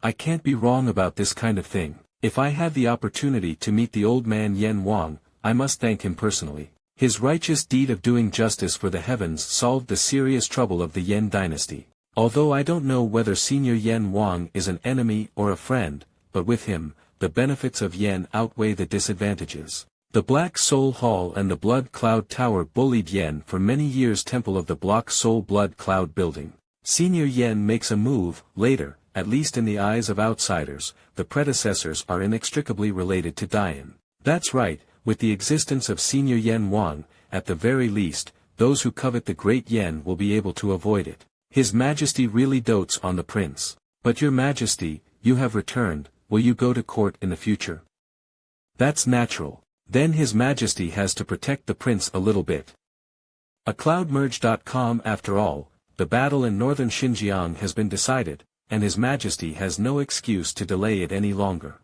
I can't be wrong about this kind of thing. If I had the opportunity to meet the old man Yen Wang, I must thank him personally. His righteous deed of doing justice for the heavens solved the serious trouble of the Yen dynasty. Although I don't know whether Senior Yen Wang is an enemy or a friend, but with him, the benefits of Yen outweigh the disadvantages. The Black Soul Hall and the Blood Cloud Tower bullied Yen for many years. Temple of the Black Soul Blood Cloud Building. Senior Yen makes a move, later, at least in the eyes of outsiders, the predecessors are inextricably related to Dian. That's right, with the existence of Senior Yen Wang, at the very least, those who covet the great yen will be able to avoid it. His Majesty really dotes on the prince. But your Majesty, you have returned, will you go to court in the future? That's natural. Then His Majesty has to protect the prince a little bit. ACloudmerge.com. After all, the battle in northern Xinjiang has been decided, and His Majesty has no excuse to delay it any longer.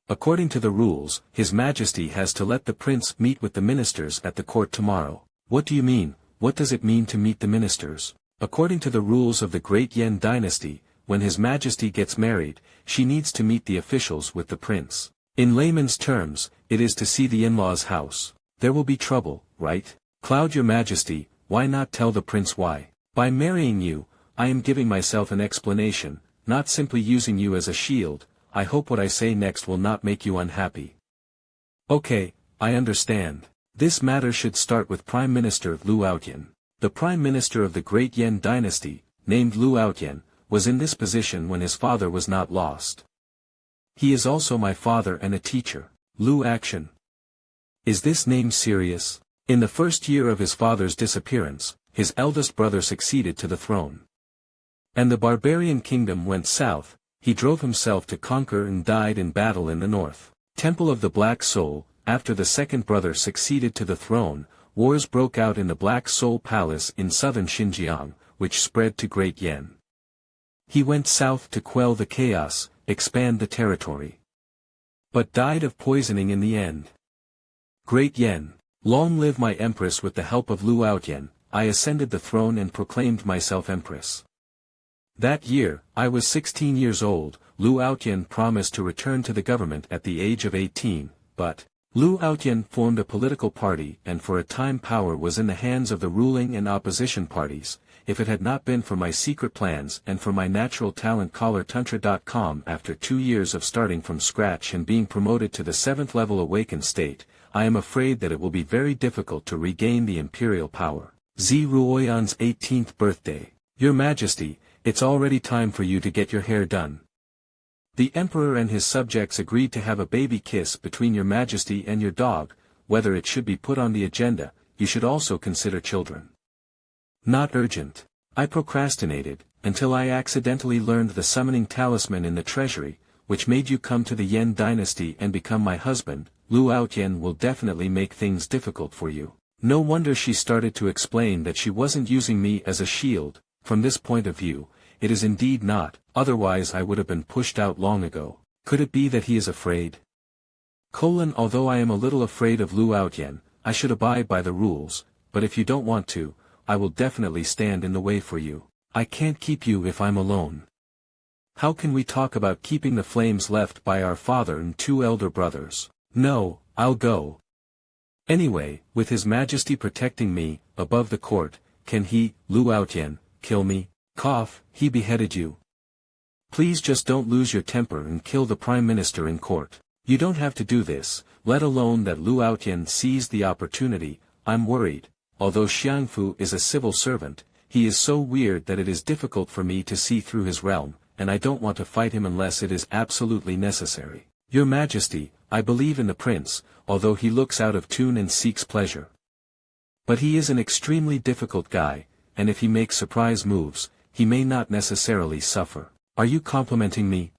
According to the rules, His Majesty has to let the prince meet with the ministers at the court tomorrow. What do you mean? What does it mean to meet the ministers? According to the rules of the Great Yen Dynasty, when His Majesty gets married, she needs to meet the officials with the prince. In layman's terms, it is to see the in-laws' house. There will be trouble, right? Cloud, your Majesty, why not tell the prince why? By marrying you, I am giving myself an explanation, not simply using you as a shield. I hope what I say next will not make you unhappy. Okay, I understand. This matter should start with Prime Minister Lu Outyen. The Prime Minister of the Great Yen Dynasty, named Lu Outyen, was in this position when his father was not lost. He is also my father and a teacher. Lu Action. Is this name serious? In the first year of his father's disappearance, his eldest brother succeeded to the throne. And the barbarian kingdom went south. He drove himself to conquer and died in battle in the north. Temple of the Black Soul. After the second brother succeeded to the throne, wars broke out in the Black Soul Palace in southern Xinjiang, which spread to Great Yen. He went south to quell the chaos, expand the territory. But died of poisoning in the end. Great Yen. Long live my Empress. With the help of Lu Outyen, I ascended the throne and proclaimed myself Empress. That year, I was 16 years old. Lu Outyen promised to return to the government at the age of 18, but Lu Outyen formed a political party, and for a time power was in the hands of the ruling and opposition parties. If it had not been for my secret plans and for my natural talent CollarTantra.com, after 2 years of starting from scratch and being promoted to the 7th level awakened state, I am afraid that it will be very difficult to regain the imperial power. Zi Ruoyan's 18th birthday. Your Majesty, it's already time for you to get your hair done. The Emperor and his subjects agreed to have a baby kiss between your Majesty and your dog. Whether it should be put on the agenda, you should also consider children. Not urgent. I procrastinated, until I accidentally learned the summoning talisman in the treasury, which made you come to the Yen dynasty and become my husband. Lu Outyen will definitely make things difficult for you. No wonder she started to explain that she wasn't using me as a shield. From this point of view, it is indeed not, otherwise I would have been pushed out long ago. Could it be that he is afraid? Although I am a little afraid of Lu Outyen, I should abide by the rules, but if you don't want to, I will definitely stand in the way for you. I can't keep you if I'm alone. How can we talk about keeping the flames left by our father and 2 elder brothers? No, I'll go. Anyway, with His Majesty protecting me, above the court, can he, Lu Outyen, kill me? Cough, he beheaded you. Please just don't lose your temper and kill the Prime Minister in court. You don't have to do this, let alone that Lu Outyen seized the opportunity. I'm worried. Although Xiangfu is a civil servant, he is so weird that it is difficult for me to see through his realm, and I don't want to fight him unless it is absolutely necessary. Your Majesty, I believe in the prince, although he looks out of tune and seeks pleasure. But he is an extremely difficult guy, and if he makes surprise moves, he may not necessarily suffer. Are you complimenting me?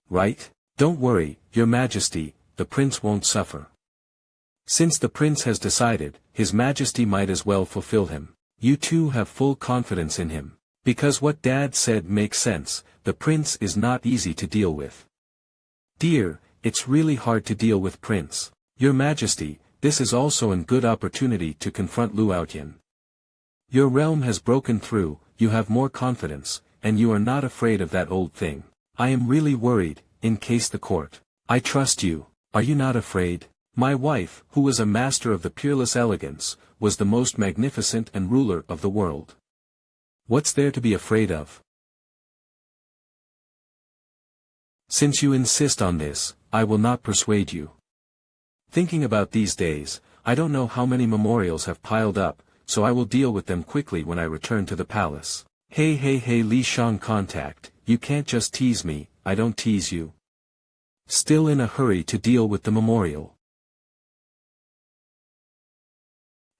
Right? Don't worry, Your Majesty, the prince won't suffer. Since the prince has decided, His Majesty might as well fulfill him. You too have full confidence in him. Because what Dad said makes sense, the prince is not easy to deal with. Dear, it's really hard to deal with Prince. Your Majesty, this is also a good opportunity to confront Lu Outyen. Your realm has broken through, you have more confidence, and you are not afraid of that old thing. I am really worried, in case the court. I trust you. Are you not afraid? My wife, who was a master of the peerless elegance, was the most magnificent and ruler of the world. What's there to be afraid of? Since you insist on this, I will not persuade you. Thinking about these days, I don't know how many memorials have piled up, so I will deal with them quickly when I return to the palace. Hey Li Shang contact, you can't just tease me, I don't tease you. Still in a hurry to deal with the memorial.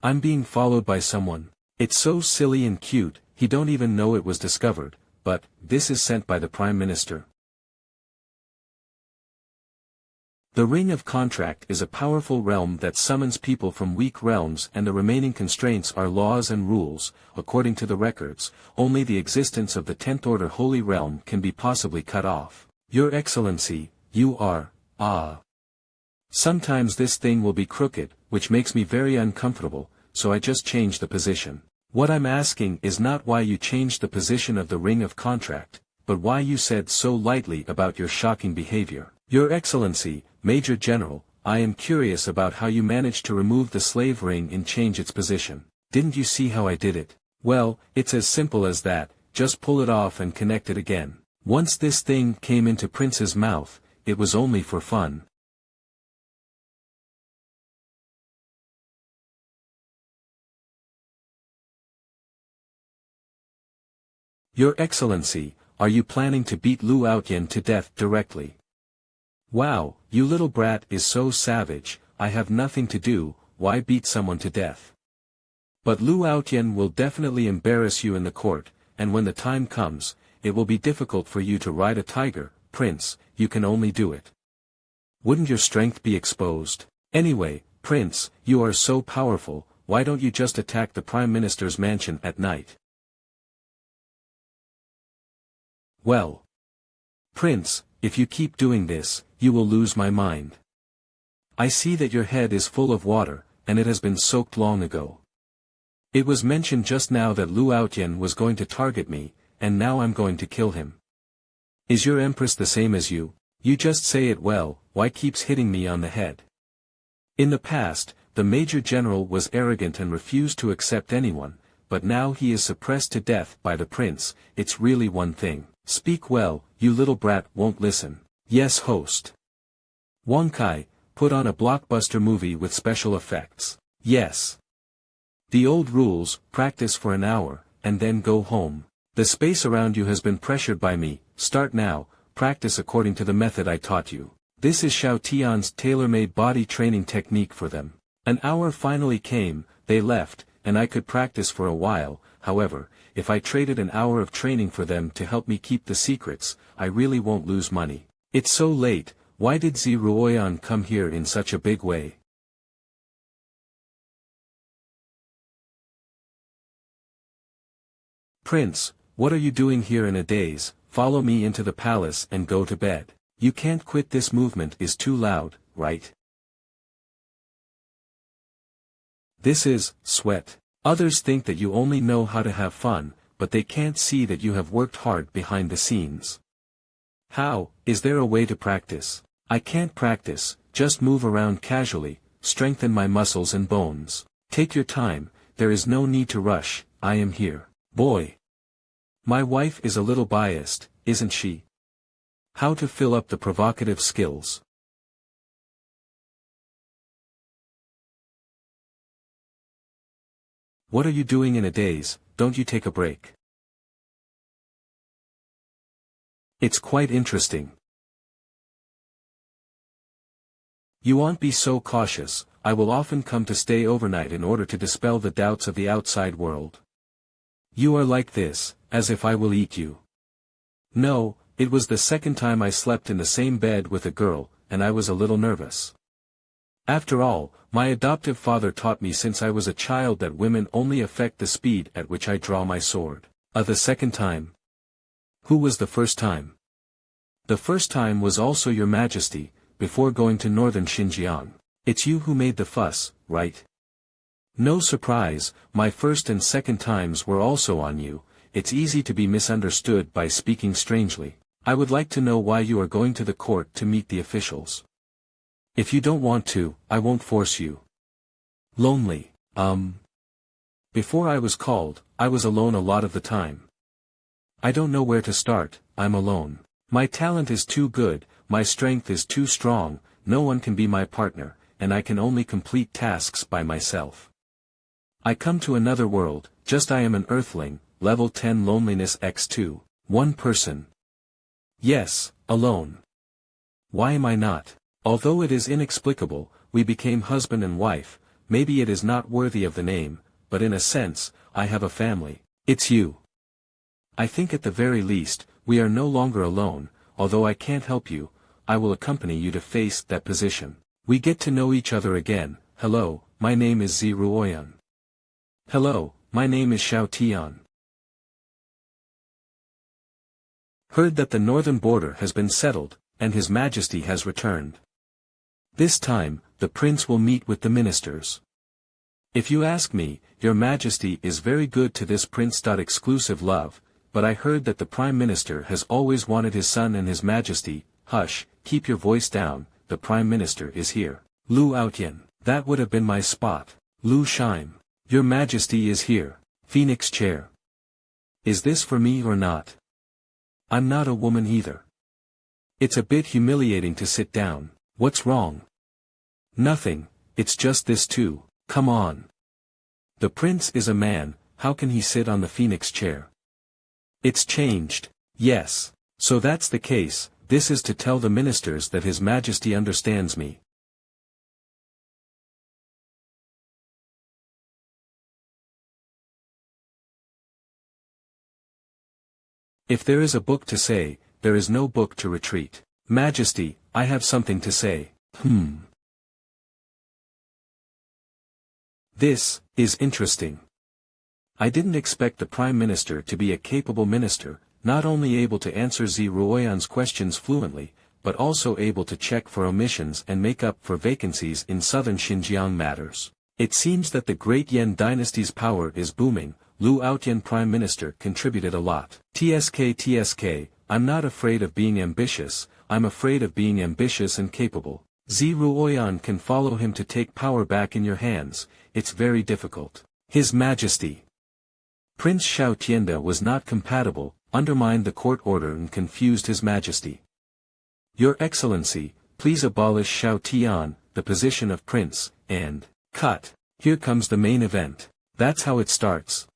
I'm being followed by someone. It's so silly and cute, he don't even know it was discovered, but, this is sent by the Prime Minister. The Ring of Contract is a powerful realm that summons people from weak realms, and the remaining constraints are laws and rules. According to the records, only the existence of the 10th Order Holy Realm can be possibly cut off. Your Excellency, you are, Sometimes this thing will be crooked, which makes me very uncomfortable, so I just change the position. What I'm asking is not why you changed the position of the Ring of Contract, but why you said so lightly about your shocking behavior. Your Excellency, Major General, I am curious about how you managed to remove the slave ring and change its position. Didn't you see how I did it? Well, it's as simple as that, just pull it off and connect it again. Once this thing came into Prince's mouth, it was only for fun. Your Excellency, are you planning to beat Lu Outyen to death directly? Wow, you little brat is so savage, I have nothing to do, why beat someone to death? But Lu Outyen will definitely embarrass you in the court, and when the time comes, it will be difficult for you to ride a tiger. Prince, you can only do it. Wouldn't your strength be exposed? Anyway, Prince, you are so powerful, why don't you just attack the Prime Minister's mansion at night? Well, Prince, if you keep doing this, you will lose my mind. I see that your head is full of water, and it has been soaked long ago. It was mentioned just now that Lu Outyen was going to target me, and now I'm going to kill him. Is your Empress the same as you? You just say it well, why keeps hitting me on the head? In the past, the Major General was arrogant and refused to accept anyone, but now he is suppressed to death by the Prince. It's really one thing. Speak well, you little brat won't listen. Yes, host. Wong Kai, put on a blockbuster movie with special effects. Yes. The old rules, practice for an hour, and then go home. The space around you has been pressured by me, start now, practice according to the method I taught you. This is Xiao Tian's tailor-made body training technique for them. An hour finally came, they left, and I could practice for a while. However, if I traded an hour of training for them to help me keep the secrets, I really won't lose money. It's so late, why did Zi Ruoyan come here in such a big way? Prince, what are you doing here in a daze? Follow me into the palace and go to bed. You can't quit, this movement is too loud, right? This is, sweat. Others think that you only know how to have fun, but they can't see that you have worked hard behind the scenes. How, is there a way to practice? I can't practice, just move around casually, strengthen my muscles and bones. Take your time, there is no need to rush, I am here. Boy. My wife is a little biased, isn't she? How to fill up the provocative skills. What are you doing in a daze? Don't you take a break? It's quite interesting. You won't be so cautious, I will often come to stay overnight in order to dispel the doubts of the outside world. You are like this, as if I will eat you. No, it was the second time I slept in the same bed with a girl, and I was a little nervous. After all, my adoptive father taught me since I was a child that women only affect the speed at which I draw my sword. The second time? Who was the first time? The first time was also your Majesty, before going to northern Xinjiang. It's you who made the fuss, right? No surprise, my first and second times were also on you. It's easy to be misunderstood by speaking strangely. I would like to know why you are going to the court to meet the officials. If you don't want to, I won't force you. Lonely. Before I was called, I was alone a lot of the time. I don't know where to start, I'm alone. My talent is too good, my strength is too strong, no one can be my partner, and I can only complete tasks by myself. I come to another world, just I am an earthling, level 10 loneliness x2, one person. Yes, alone. Why am I not? Although it is inexplicable, we became husband and wife, maybe it is not worthy of the name, but in a sense, I have a family. It's you. I think at the very least, we are no longer alone, although I can't help you, I will accompany you to face that position. We get to know each other again. Hello, my name is Ziruoyan. Hello, my name is Xiao Tian. Heard that the northern border has been settled, and His Majesty has returned. This time, the prince will meet with the ministers. If you ask me, Your Majesty is very good to this prince. Exclusive love, but I heard that the Prime Minister has always wanted his son and His Majesty. Hush, keep your voice down, the Prime Minister is here. Lu Outyan, that would have been my spot. Lu Shime, Your Majesty is here. Phoenix Chair. Is this for me or not? I'm not a woman either. It's a bit humiliating to sit down. What's wrong? Nothing, it's just this too, come on. The prince is a man, how can he sit on the Phoenix Chair? It's changed, yes. So that's the case, this is to tell the ministers that His Majesty understands me. If there is a book to say, there is no book to retreat. Majesty, I have something to say. This is interesting. I didn't expect the Prime Minister to be a capable minister, not only able to answer Ziruoyan's questions fluently, but also able to check for omissions and make up for vacancies in southern Xinjiang matters. It seems that the great Yan dynasty's power is booming. Lu Outyan Prime Minister contributed a lot. TSK, I'm not afraid of being ambitious, I'm afraid of being ambitious and capable. Ziruoyan can follow him to take power back in your hands, it's very difficult. His Majesty. Prince Xiao Tianda was not compatible, undermined the court order and confused His Majesty. Your Excellency, please abolish Xiao Tian, the position of prince, and, cut. Here comes the main event. That's how it starts.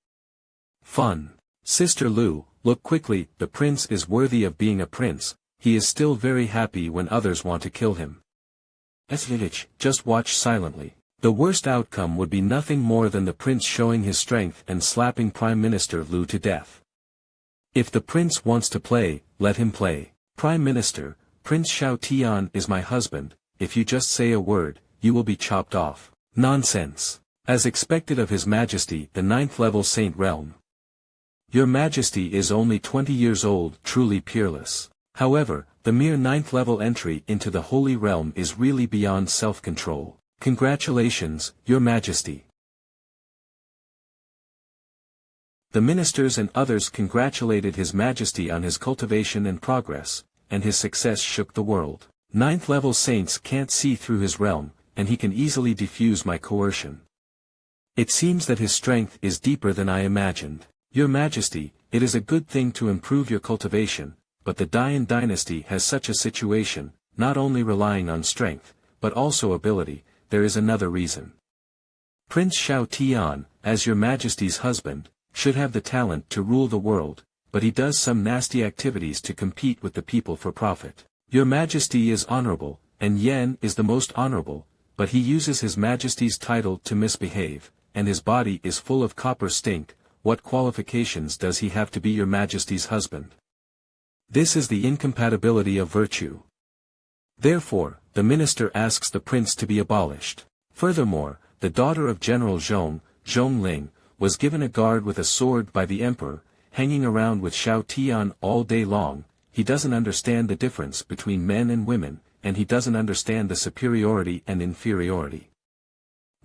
Fun. Sister Lu, look quickly, the prince is worthy of being a prince, he is still very happy when others want to kill him. Esvich, just watch silently. The worst outcome would be nothing more than the prince showing his strength and slapping Prime Minister Lu to death. If the prince wants to play, let him play. Prime Minister, Prince Xiao Tian is my husband, if you just say a word, you will be chopped off. Nonsense. As expected of His Majesty the 9th level Saint Realm. Your Majesty is only 20 years old, truly peerless. However, the mere 9th level entry into the Holy Realm is really beyond self-control. Congratulations, Your Majesty. The ministers and others congratulated His Majesty on his cultivation and progress, and his success shook the world. 9th level saints can't see through his realm, and he can easily defuse my coercion. It seems that his strength is deeper than I imagined. Your Majesty, it is a good thing to improve your cultivation, but the Dian dynasty has such a situation, not only relying on strength, but also ability. There is another reason. Prince Xiao Tian, as Your Majesty's husband, should have the talent to rule the world, but he does some nasty activities to compete with the people for profit. Your Majesty is honorable, and Yan is the most honorable, but he uses His Majesty's title to misbehave, and his body is full of copper stink. What qualifications does he have to be Your Majesty's husband? This is the incompatibility of virtue. Therefore, the minister asks the prince to be abolished. Furthermore, the daughter of General Zhong, Zhongling, was given a guard with a sword by the emperor, hanging around with Xiao Tian all day long. He doesn't understand the difference between men and women, and he doesn't understand the superiority and inferiority.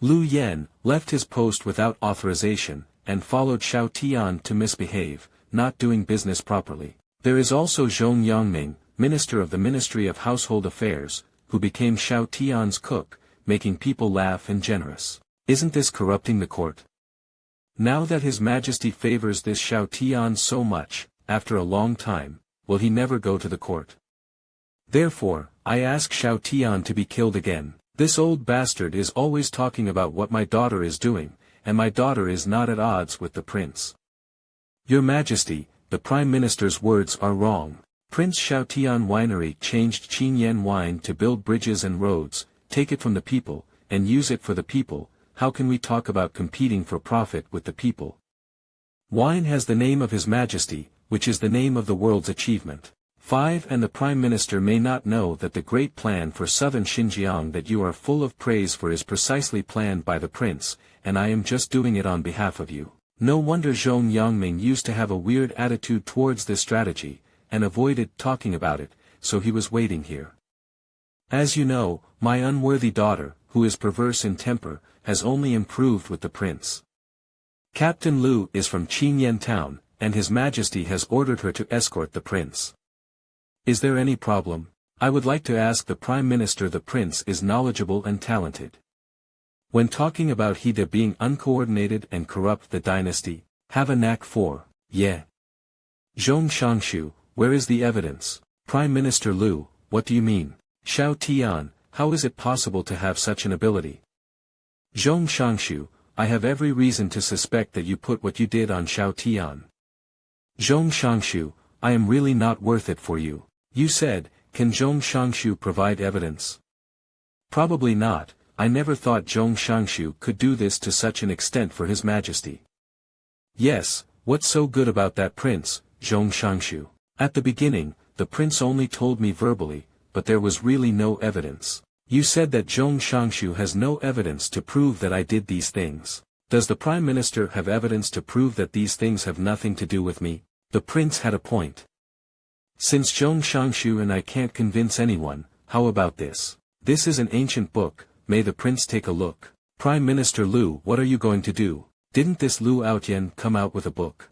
Lu Yan left his post without authorization, and followed Xiao Tian to misbehave, not doing business properly. There is also Zhong Yangming, minister of the Ministry of Household Affairs, who became Xiao Tian's cook, making people laugh and generous. Isn't this corrupting the court? Now that His Majesty favors this Xiao Tian so much, after a long time, will he never go to the court? Therefore, I ask Xiao Tian to be killed again. This old bastard is always talking about what my daughter is doing, and my daughter is not at odds with the prince. Your Majesty, the Prime Minister's words are wrong. Prince Xiao Tian Winery changed Qinyan wine to build bridges and roads, take it from the people, and use it for the people. how can we talk about competing for profit with the people? Wine has the name of His Majesty, which is the name of the world's achievement. 5. And the Prime Minister may not know that the great plan for southern Xinjiang that you are full of praise for is precisely planned by the prince, and I am just doing it on behalf of you. No wonder Zhong Yangming used to have a weird attitude towards this strategy, and avoided talking about it, so he was waiting here. As you know, my unworthy daughter, who is perverse in temper, has only improved with the prince. Captain Liu is from Chinen town, and His Majesty has ordered her to escort the prince. Is there any problem? I would like to ask the Prime Minister. The prince is knowledgeable and talented. When talking about Hida being uncoordinated and corrupt the dynasty, have a knack for, yeah. Zhong Shangshu, where is the evidence? Prime Minister Liu, what do you mean? Xiao Tian, how is it possible to have such an ability? Zhong Shangshu, I have every reason to suspect that you put what you did on Xiao Tian. Zhong Shangshu, I am really not worth it for you. You said, can Zhong Shangshu provide evidence? Probably not. I never thought Zhong Shangshu could do this to such an extent for His Majesty. Yes, what's so good about that prince, Zhong Shangshu? At the beginning, the prince only told me verbally, but there was really no evidence. You said that Zhong Shangshu has no evidence to prove that I did these things. Does the Prime Minister have evidence to prove that these things have nothing to do with me? The prince had a point. Since Zhong Shangshu and I can't convince anyone, how about this? This is an ancient book, may the prince take a look. Prime Minister Liu, what are you going to do? Didn't this Liu Outyen come out with a book?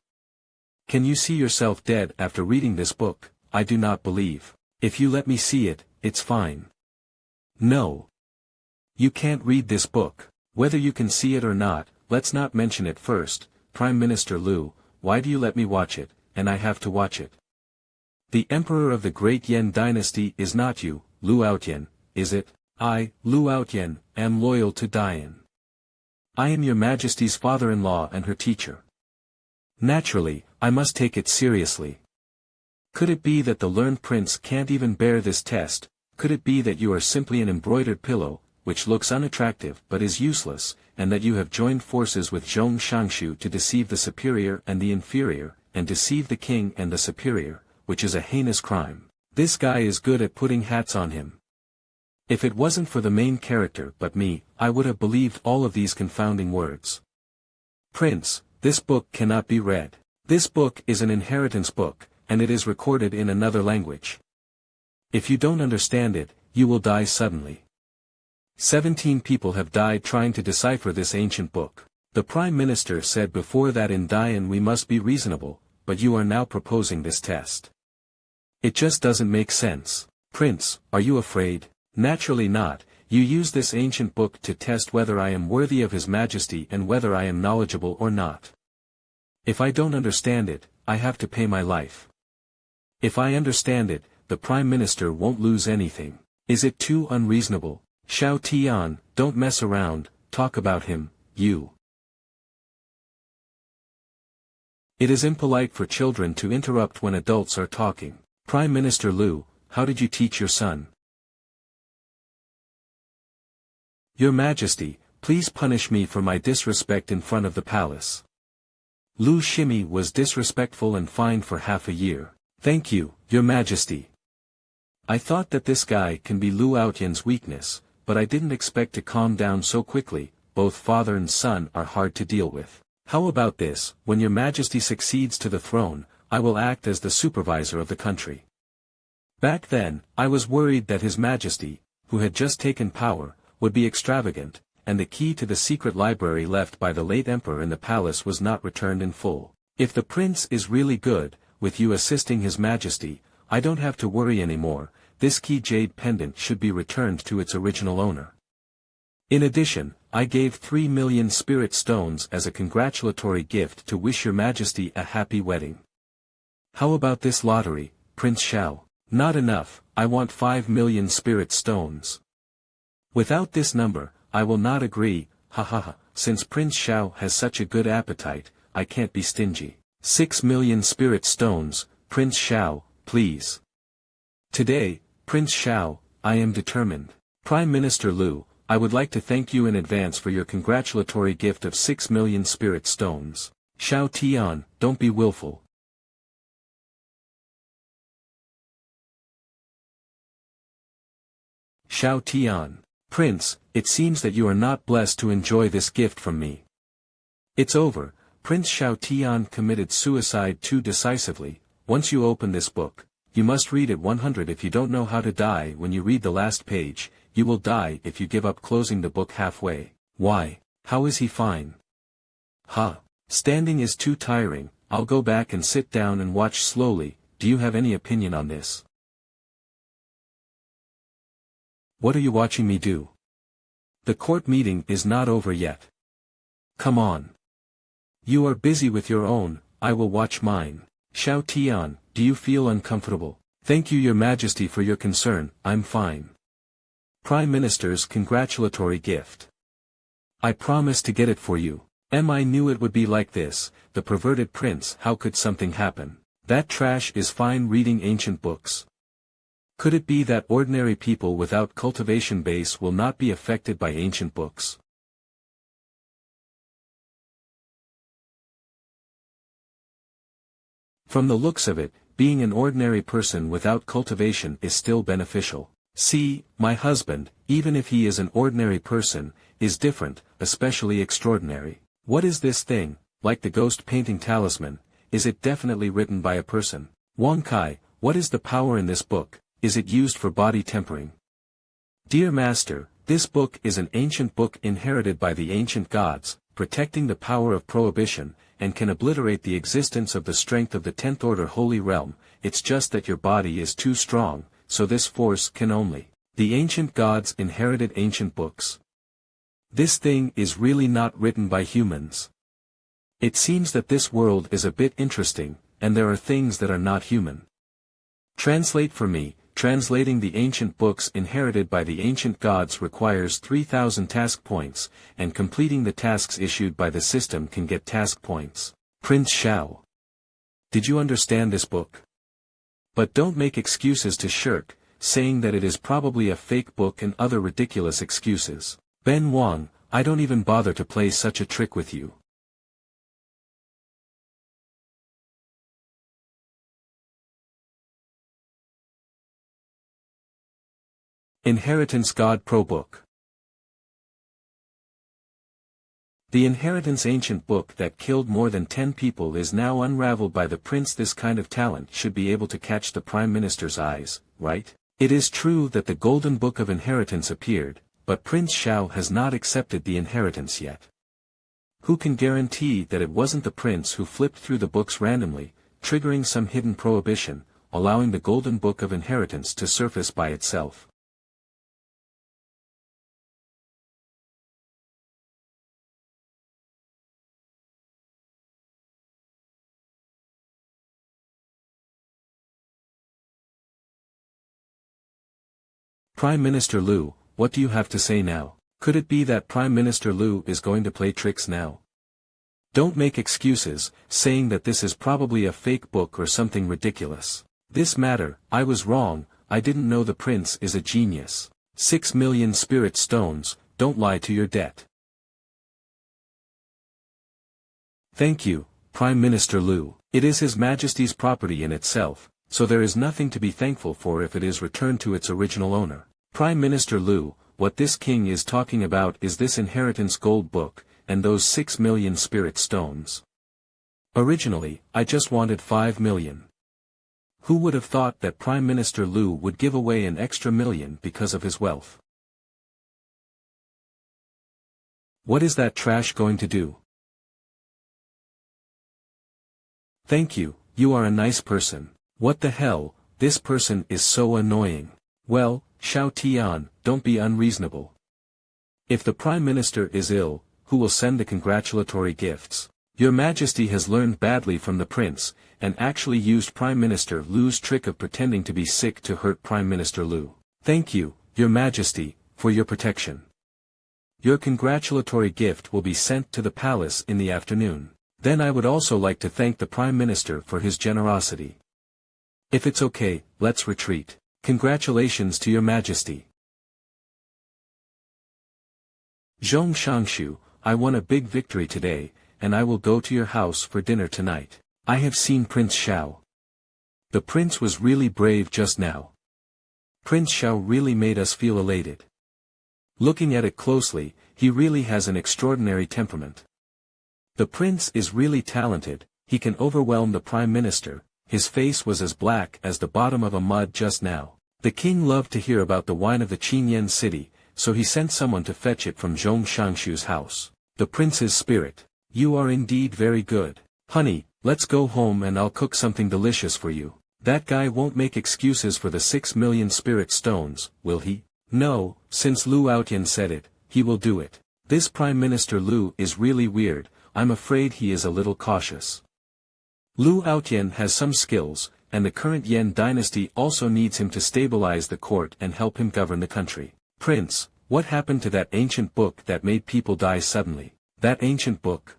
Can you see yourself dead after reading this book? I do not believe. If you let me see it, it's fine. No. You can't read this book. Whether you can see it or not, let's not mention it first. Prime Minister Liu, why do you let me watch it, and I have to watch it? The Emperor of the Great Yan Dynasty is not you, Liu Outyen, is it? I, Liu Outyen, am loyal to Dian. I am your Majesty's father-in-law and her teacher. Naturally, I must take it seriously. Could it be that the learned prince can't even bear this test? Could it be that you are simply an embroidered pillow, which looks unattractive but is useless, and that you have joined forces with Zhong Shangshu to deceive the superior and the inferior, and deceive the king and the superior, which is a heinous crime? This guy is good at putting hats on him. If it wasn't for the main character but me, I would have believed all of these confounding words. Prince, this book cannot be read. This book is an inheritance book, and it is recorded in another language. If you don't understand it, you will die suddenly. 17 people have died trying to decipher this ancient book. The Prime Minister said before that in Dian we must be reasonable, but you are now proposing this test. It just doesn't make sense. Prince, are you afraid? Naturally not. You use this ancient book to test whether I am worthy of His Majesty and whether I am knowledgeable or not. If I don't understand it, I have to pay my life. If I understand it, the Prime Minister won't lose anything. Is it too unreasonable? Xiao Tian, don't mess around, talk about him, you. It is impolite for children to interrupt when adults are talking. Prime Minister Liu, how did you teach your son? Your Majesty, please punish me for my disrespect in front of the palace. Liu Shimi was disrespectful and fined for half a year. Thank you, Your Majesty. I thought that this guy can be Liu Outyen's weakness, but I didn't expect to calm down so quickly. Both father and son are hard to deal with. How about this? When Your Majesty succeeds to the throne, I will act as the supervisor of the country. Back then, I was worried that His Majesty, who had just taken power, would be extravagant, and the key to the secret library left by the late emperor in the palace was not returned in full. If the prince is really good, with you assisting His Majesty, I don't have to worry anymore. This key jade pendant should be returned to its original owner. In addition, I gave 3 million spirit stones as a congratulatory gift to wish Your Majesty a happy wedding. How about this lottery, Prince Xiao? Not enough, I want 5 million spirit stones. Without this number, I will not agree, since Prince Xiao has such a good appetite, I can't be stingy. 6 million spirit stones, Prince Xiao, please. Today, Prince Xiao, I am determined. Prime Minister Liu, I would like to thank you in advance for your congratulatory gift of 6 million spirit stones. Xiao Tian, don't be willful. Xiao Tian, Prince, it seems that you are not blessed to enjoy this gift from me. It's over. Prince Xiao Tian committed suicide too decisively. Once you open this book, you must read it 100. If you don't know how to die when you read the last page, you will die if you give up closing the book halfway. Why? How is he fine? Ha! Standing is too tiring. I'll go back and sit down and watch slowly. Do you have any opinion on this? What are you watching me do? The court meeting is not over yet. Come on. You are busy with your own, I will watch mine. Xiao Tian, do you feel uncomfortable? Thank you, Your Majesty, for your concern. I'm fine. Prime Minister's congratulatory gift. I promise to get it for you. I knew it would be like this, the perverted prince. How could something happen? That trash is fine reading ancient books. Could it be that ordinary people without cultivation base will not be affected by ancient books? From the looks of it, being an ordinary person without cultivation is still beneficial. See, my husband, even if he is an ordinary person, is different, especially extraordinary. What is this thing, like the ghost painting talisman? Is it definitely written by a person? Wang Kai, what is the power in this book? Is it used for body tempering? Dear Master, this book is an ancient book inherited by the ancient gods, protecting the power of prohibition, and can obliterate the existence of the strength of the 10th order holy realm. It's just that your body is too strong, so this force can only. The ancient gods inherited ancient books. This thing is really not written by humans. It seems that this world is a bit interesting, and there are things that are not human. Translate for me. Translating the ancient books inherited by the ancient gods requires 3,000 task points, and completing the tasks issued by the system can get task points. Prince Xiao. Did you understand this book? But don't make excuses to shirk, saying that it is probably a fake book and other ridiculous excuses. Ben Wang, I don't even bother to play such a trick with you. Inheritance God Pro Book. The Inheritance ancient book that killed more than 10 people is now unraveled by the prince. This kind of talent should be able to catch the Prime Minister's eyes, right? It is true that the Golden Book of Inheritance appeared, but Prince Xiao has not accepted the inheritance yet. Who can guarantee that it wasn't the prince who flipped through the books randomly, triggering some hidden prohibition, allowing the Golden Book of Inheritance to surface by itself? Prime Minister Liu, what do you have to say now? Could it be that Prime Minister Liu is going to play tricks now? Don't make excuses, saying that this is probably a fake book or something ridiculous. This matter, I was wrong, I didn't know the prince is a genius. 6 million spirit stones, don't lie to your debt. Thank you, Prime Minister Liu. It is His Majesty's property in itself, so there is nothing to be thankful for if it is returned to its original owner. Prime Minister Liu, what this king is talking about is this inheritance gold book, and those 6 million spirit stones. Originally, I just wanted 5 million. Who would have thought that Prime Minister Liu would give away an extra million because of his wealth? What is that trash going to do? Thank you, you are a nice person. What the hell, this person is so annoying. Well, Xiao Tian, don't be unreasonable. If the Prime Minister is ill, who will send the congratulatory gifts? Your Majesty has learned badly from the prince, and actually used Prime Minister Liu's trick of pretending to be sick to hurt Prime Minister Liu. Thank you, Your Majesty, for your protection. Your congratulatory gift will be sent to the palace in the afternoon. Then I would also like to thank the Prime Minister for his generosity. If it's okay, let's retreat. Congratulations to Your Majesty. Zhong Shangshu, I won a big victory today, and I will go to your house for dinner tonight. I have seen Prince Xiao. The prince was really brave just now. Prince Xiao really made us feel elated. Looking at it closely, he really has an extraordinary temperament. The prince is really talented, he can overwhelm the prime minister. His face was as black as the bottom of a mud just now. The king loved to hear about the wine of the Chinen city, so he sent someone to fetch it from Zhong Shangshu's house. The prince's spirit. You are indeed very good. Honey, let's go home and I'll cook something delicious for you. That guy won't make excuses for the 6 million spirit stones, will he? No, since Lu Outyan said it, he will do it. This Prime Minister Lu is really weird, I'm afraid he is a little cautious. Lu Outyan has some skills, and the current Yan dynasty also needs him to stabilize the court and help him govern the country. Prince, what happened to that ancient book that made people die suddenly? That ancient book?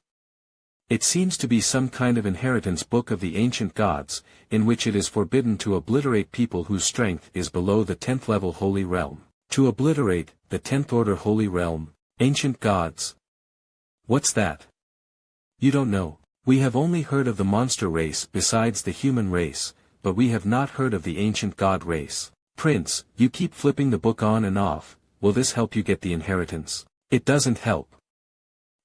It seems to be some kind of inheritance book of the ancient gods, in which it is forbidden to obliterate people whose strength is below the 10th level holy realm. To obliterate, the 10th order holy realm, ancient gods. What's that? You don't know. We have only heard of the monster race besides the human race, but we have not heard of the ancient god race. Prince, you keep flipping the book on and off, will this help you get the inheritance? It doesn't help.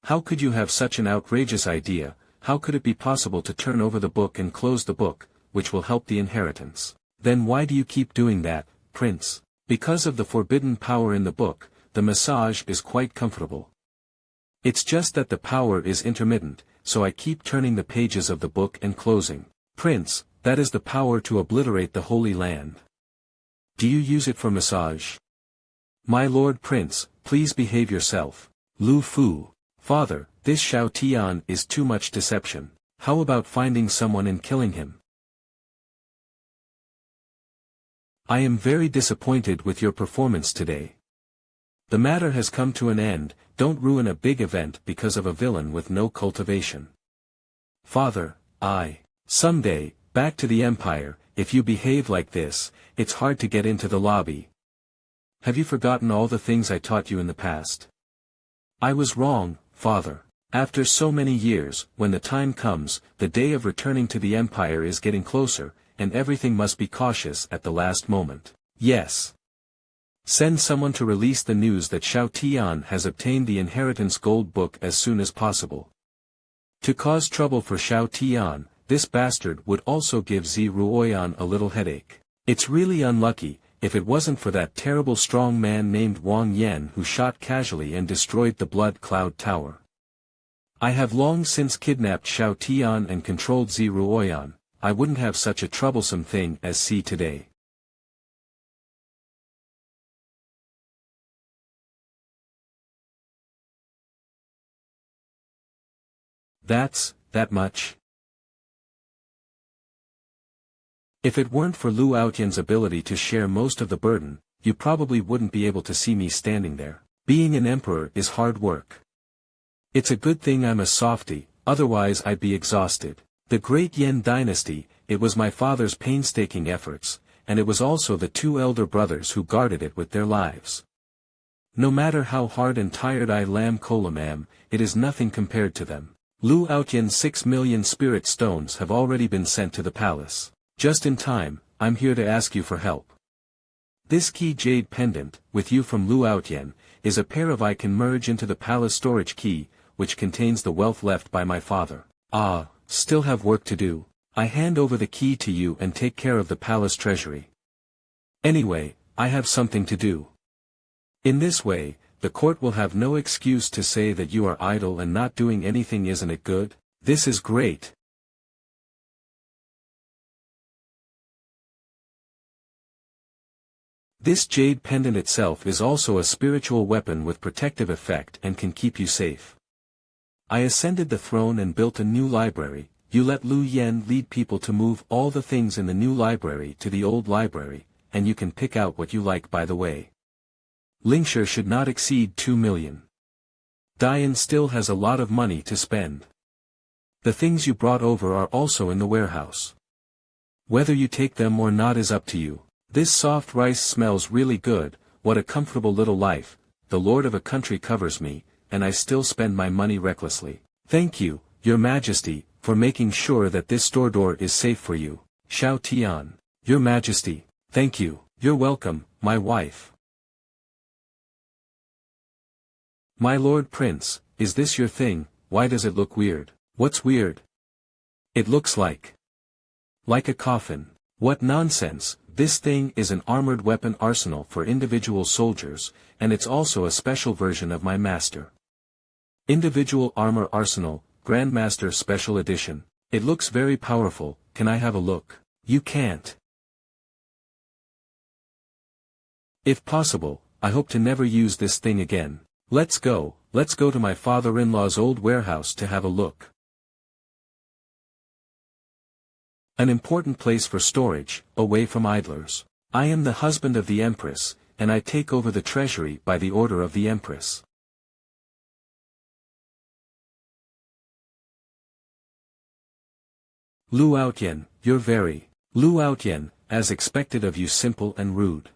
How could you have such an outrageous idea? How could it be possible to turn over the book and close the book, which will help the inheritance? Then why do you keep doing that, Prince? Because of the forbidden power in the book, the massage is quite comfortable. It's just that the power is intermittent, so I keep turning the pages of the book and closing. Prince, that is the power to obliterate the Holy Land. Do you use it for massage? My lord Prince, please behave yourself. Lu Fu. Father, this Xiao Tian is too much deception. How about finding someone and killing him? I am very disappointed with your performance today. The matter has come to an end, don't ruin a big event because of a villain with no cultivation. Father, someday, back to the Empire, if you behave like this, it's hard to get into the lobby. Have you forgotten all the things I taught you in the past? I was wrong, Father. After so many years, when the time comes, the day of returning to the Empire is getting closer, and everything must be cautious at the last moment. Yes. Send someone to release the news that Xiao Tian has obtained the inheritance gold book as soon as possible. To cause trouble for Xiao Tian, this bastard would also give Zi Ruoyan a little headache. It's really unlucky, if it wasn't for that terrible strong man named Wang Yan who shot casually and destroyed the Blood Cloud Tower. I have long since kidnapped Xiao Tian and controlled Zi Ruoyan. I wouldn't have such a troublesome thing as C today. That much? If it weren't for Lu Outyan's ability to share most of the burden, you probably wouldn't be able to see me standing there. Being an emperor is hard work. It's a good thing I'm a softie, otherwise I'd be exhausted. The great Yan dynasty, it was my father's painstaking efforts, and it was also the 2 elder brothers who guarded it with their lives. No matter how hard and tired I am, it is nothing compared to them. Lu Outyan's 6 million spirit stones have already been sent to the palace. Just in time, I'm here to ask you for help. This key jade pendant, with you from Lu Outyan, is a pair of I can merge into the palace storage key, which contains the wealth left by my father. Still have work to do. I hand over the key to you and take care of the palace treasury. Anyway, I have something to do. In this way, the court will have no excuse to say that you are idle and not doing anything, isn't it good? This is great. This jade pendant itself is also a spiritual weapon with protective effect and can keep you safe. I ascended the throne and built a new library. You let Lu Yan lead people to move all the things in the new library to the old library, and you can pick out what you like by the way. Lingshire should not exceed 2 million. Diane still has a lot of money to spend. The things you brought over are also in the warehouse. Whether you take them or not is up to you. This soft rice smells really good, what a comfortable little life. the lord of a country covers me, and I still spend my money recklessly. Thank you, Your Majesty, for making sure that this store door is safe for you. Xiao Tian. Your Majesty, thank you. You're welcome, my wife. My Lord Prince, is this your thing? Why does it look weird? What's weird? It looks like a coffin. What nonsense. This thing is an armored weapon arsenal for individual soldiers, and it's also a special version of my master. Individual Armor Arsenal, Grandmaster Special Edition. It looks very powerful. Can I have a look? You can't. If possible, I hope to never use this thing again. Let's go to my father-in-law's old warehouse to have a look. An important place for storage, away from idlers. I am the husband of the Empress, and I take over the treasury by the order of the Empress. Lu Outyen, you're very, Lu Outyen, as expected of you, simple and rude.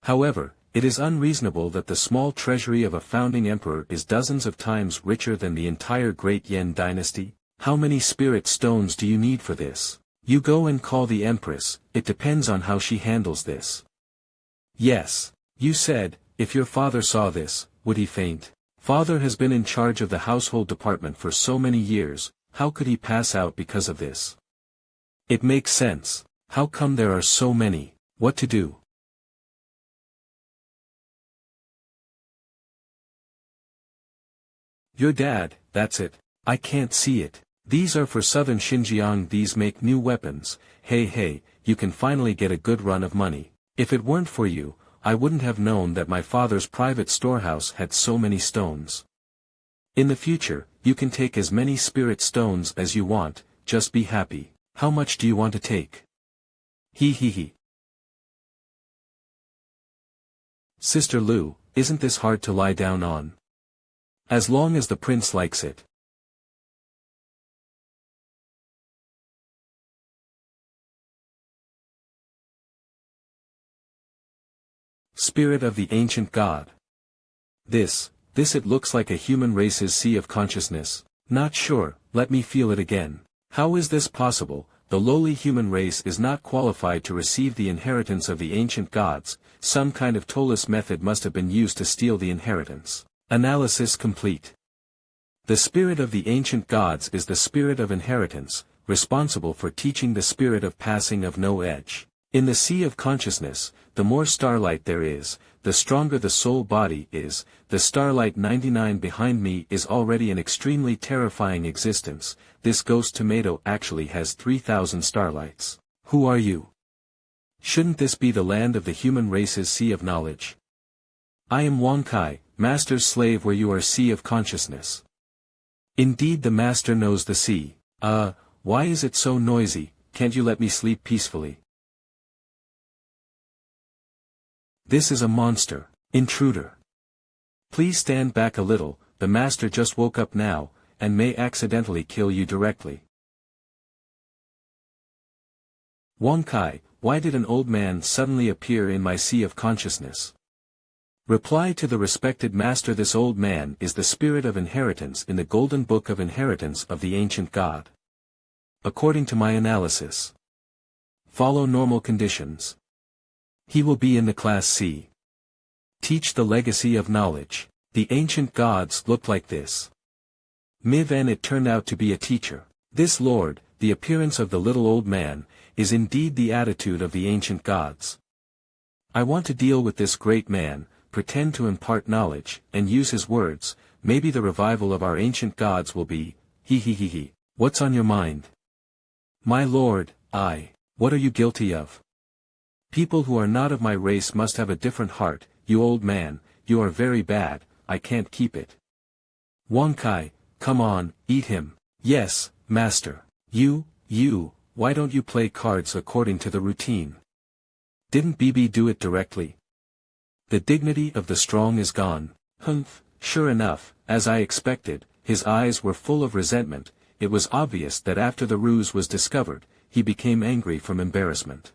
However, it is unreasonable that the small treasury of a founding emperor is dozens of times richer than the entire Great Yen dynasty. How many spirit stones do you need for this? You go and call the Empress. It depends on how she handles this. Yes. You said, if your father saw this, would he faint? Father has been in charge of the household department for so many years, how could he pass out because of this? It makes sense. How come there are so many? What to do? Your dad, that's it. I can't see it. These are for southern Xinjiang. These make new weapons. Hey, you can finally get a good run of money. If it weren't for you, I wouldn't have known that my father's private storehouse had so many stones. In the future, you can take as many spirit stones as you want, just be happy. How much do you want to take? He. Sister Lu, isn't this hard to lie down on? As long as the prince likes it. Spirit of the ancient god. This it looks like a human race's sea of consciousness. Not sure, let me feel it again. How is this possible? The lowly human race is not qualified to receive the inheritance of the ancient gods. Some kind of tolless method must have been used to steal the inheritance. Analysis complete. The spirit of the ancient gods is the spirit of inheritance, responsible for teaching the spirit of passing of no edge. In the sea of consciousness, the more starlight there is, the stronger the soul body is. The starlight 99 behind me is already an extremely terrifying existence. This ghost tomato actually has 3,000 starlights. Who are you? Shouldn't this be the land of the human race's sea of knowledge? I am Wang Kai, master's slave where you are sea of consciousness. Indeed, the master knows the sea. Why is it so noisy? Can't you let me sleep peacefully? This is a monster, intruder. Please stand back a little, the master just woke up now, and may accidentally kill you directly. Wang Kai, why did an old man suddenly appear in my sea of consciousness? Reply to the respected master. This old man is the spirit of inheritance in the golden book of inheritance of the ancient god. According to my analysis. Follow normal conditions. He will be in the class C. Teach the legacy of knowledge. The ancient gods looked like this. Mivan, it turned out to be a teacher. This lord, the appearance of the little old man, is indeed the attitude of the ancient gods. I want to deal with this great man, pretend to impart knowledge, and use his words. Maybe the revival of our ancient gods will be, he. What's on your mind? My lord, what are you guilty of? People who are not of my race must have a different heart. You old man, you are very bad, I can't keep it. Wang Kai, come on, eat him. Yes, master. You, why don't you play cards according to the routine? Didn't Bibi do it directly? The dignity of the strong is gone. Humph, sure enough, as I expected, his eyes were full of resentment. It was obvious that after the ruse was discovered, he became angry from embarrassment.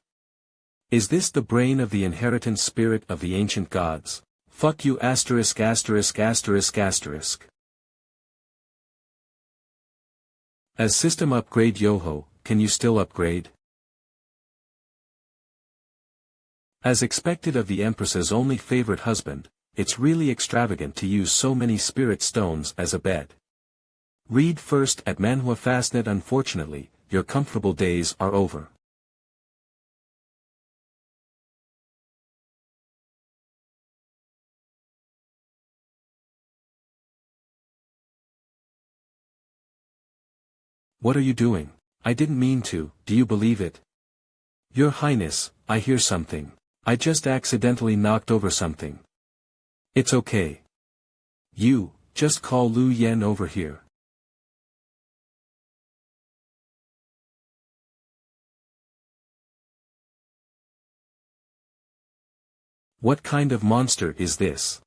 Is this the brain of the inheritance spirit of the ancient gods? Fuck you asterisk asterisk asterisk asterisk. As system upgrade Yoho, can you still upgrade? As expected of the Empress's only favorite husband, it's really extravagant to use so many spirit stones as a bed. Read first at MANHWA Fastnet. Unfortunately, your comfortable days are over. What are you doing? I didn't mean to. Do you believe it? Your Highness, I hear something. I just accidentally knocked over something. It's okay. You, just call Lu Yen over here. What kind of monster is this?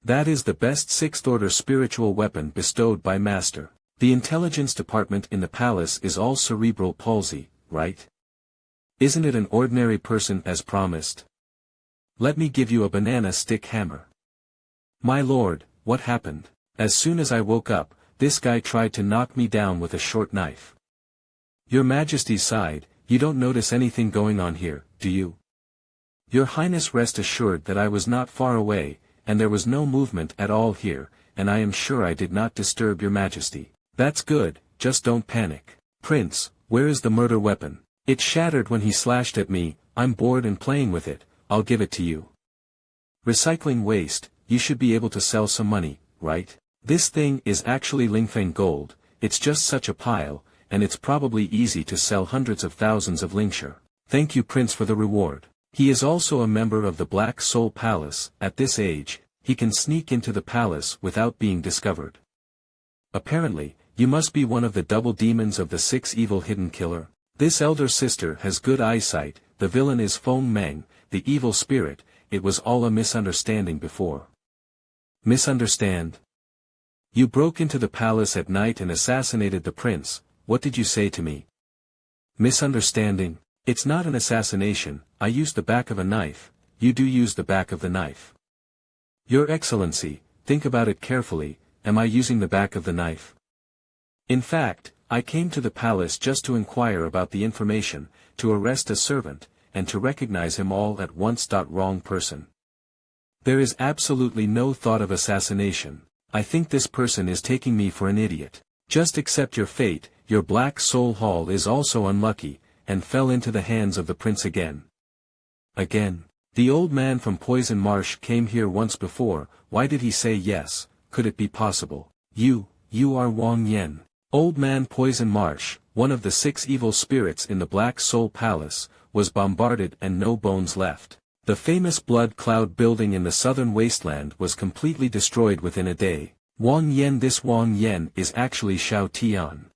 That is the best sixth-order spiritual weapon bestowed by Master. The intelligence department in the palace is all cerebral palsy, right? Isn't it an ordinary person as promised? Let me give you a banana stick hammer. My lord, what happened? As soon as I woke up, this guy tried to knock me down with a short knife. Your Majesty sighed. You don't notice anything going on here, do you? Your Highness, rest assured that I was not far away, and there was no movement at all here, and I am sure I did not disturb your Majesty. That's good, just don't panic. Prince, where is the murder weapon? It shattered when he slashed at me. I'm bored and playing with it. I'll give it to you. Recycling waste, you should be able to sell some money, right? This thing is actually Lingfeng gold, it's just such a pile, and it's probably easy to sell hundreds of thousands of Lingshire. Thank you, Prince, for the reward. He is also a member of the Black Soul Palace. At this age, he can sneak into the palace without being discovered. Apparently, you must be one of the double demons of the six evil hidden killer. This elder sister has good eyesight. The villain is Feng Meng, the evil spirit. It was all a misunderstanding before. Misunderstand? You broke into the palace at night and assassinated the prince. What did you say to me? Misunderstanding? It's not an assassination. I used the back of a knife. You do use the back of the knife. Your Excellency, think about it carefully. Am I using the back of the knife? In fact, I came to the palace just to inquire about the information, to arrest a servant, and to recognize him all at once. Wrong person. There is absolutely no thought of assassination. I think this person is taking me for an idiot. Just accept your fate. Your Black Soul Hall is also unlucky, and fell into the hands of the prince again. Again? The old man from Poison Marsh came here once before. Why did he say yes? Could it be possible? You are Wang Yen. Old man Poison Marsh, one of the six evil spirits in the Black Soul Palace, was bombarded and no bones left. The famous Blood Cloud building in the southern wasteland was completely destroyed within a day. Wang Yen. This Wang Yen is actually Xiao Tian.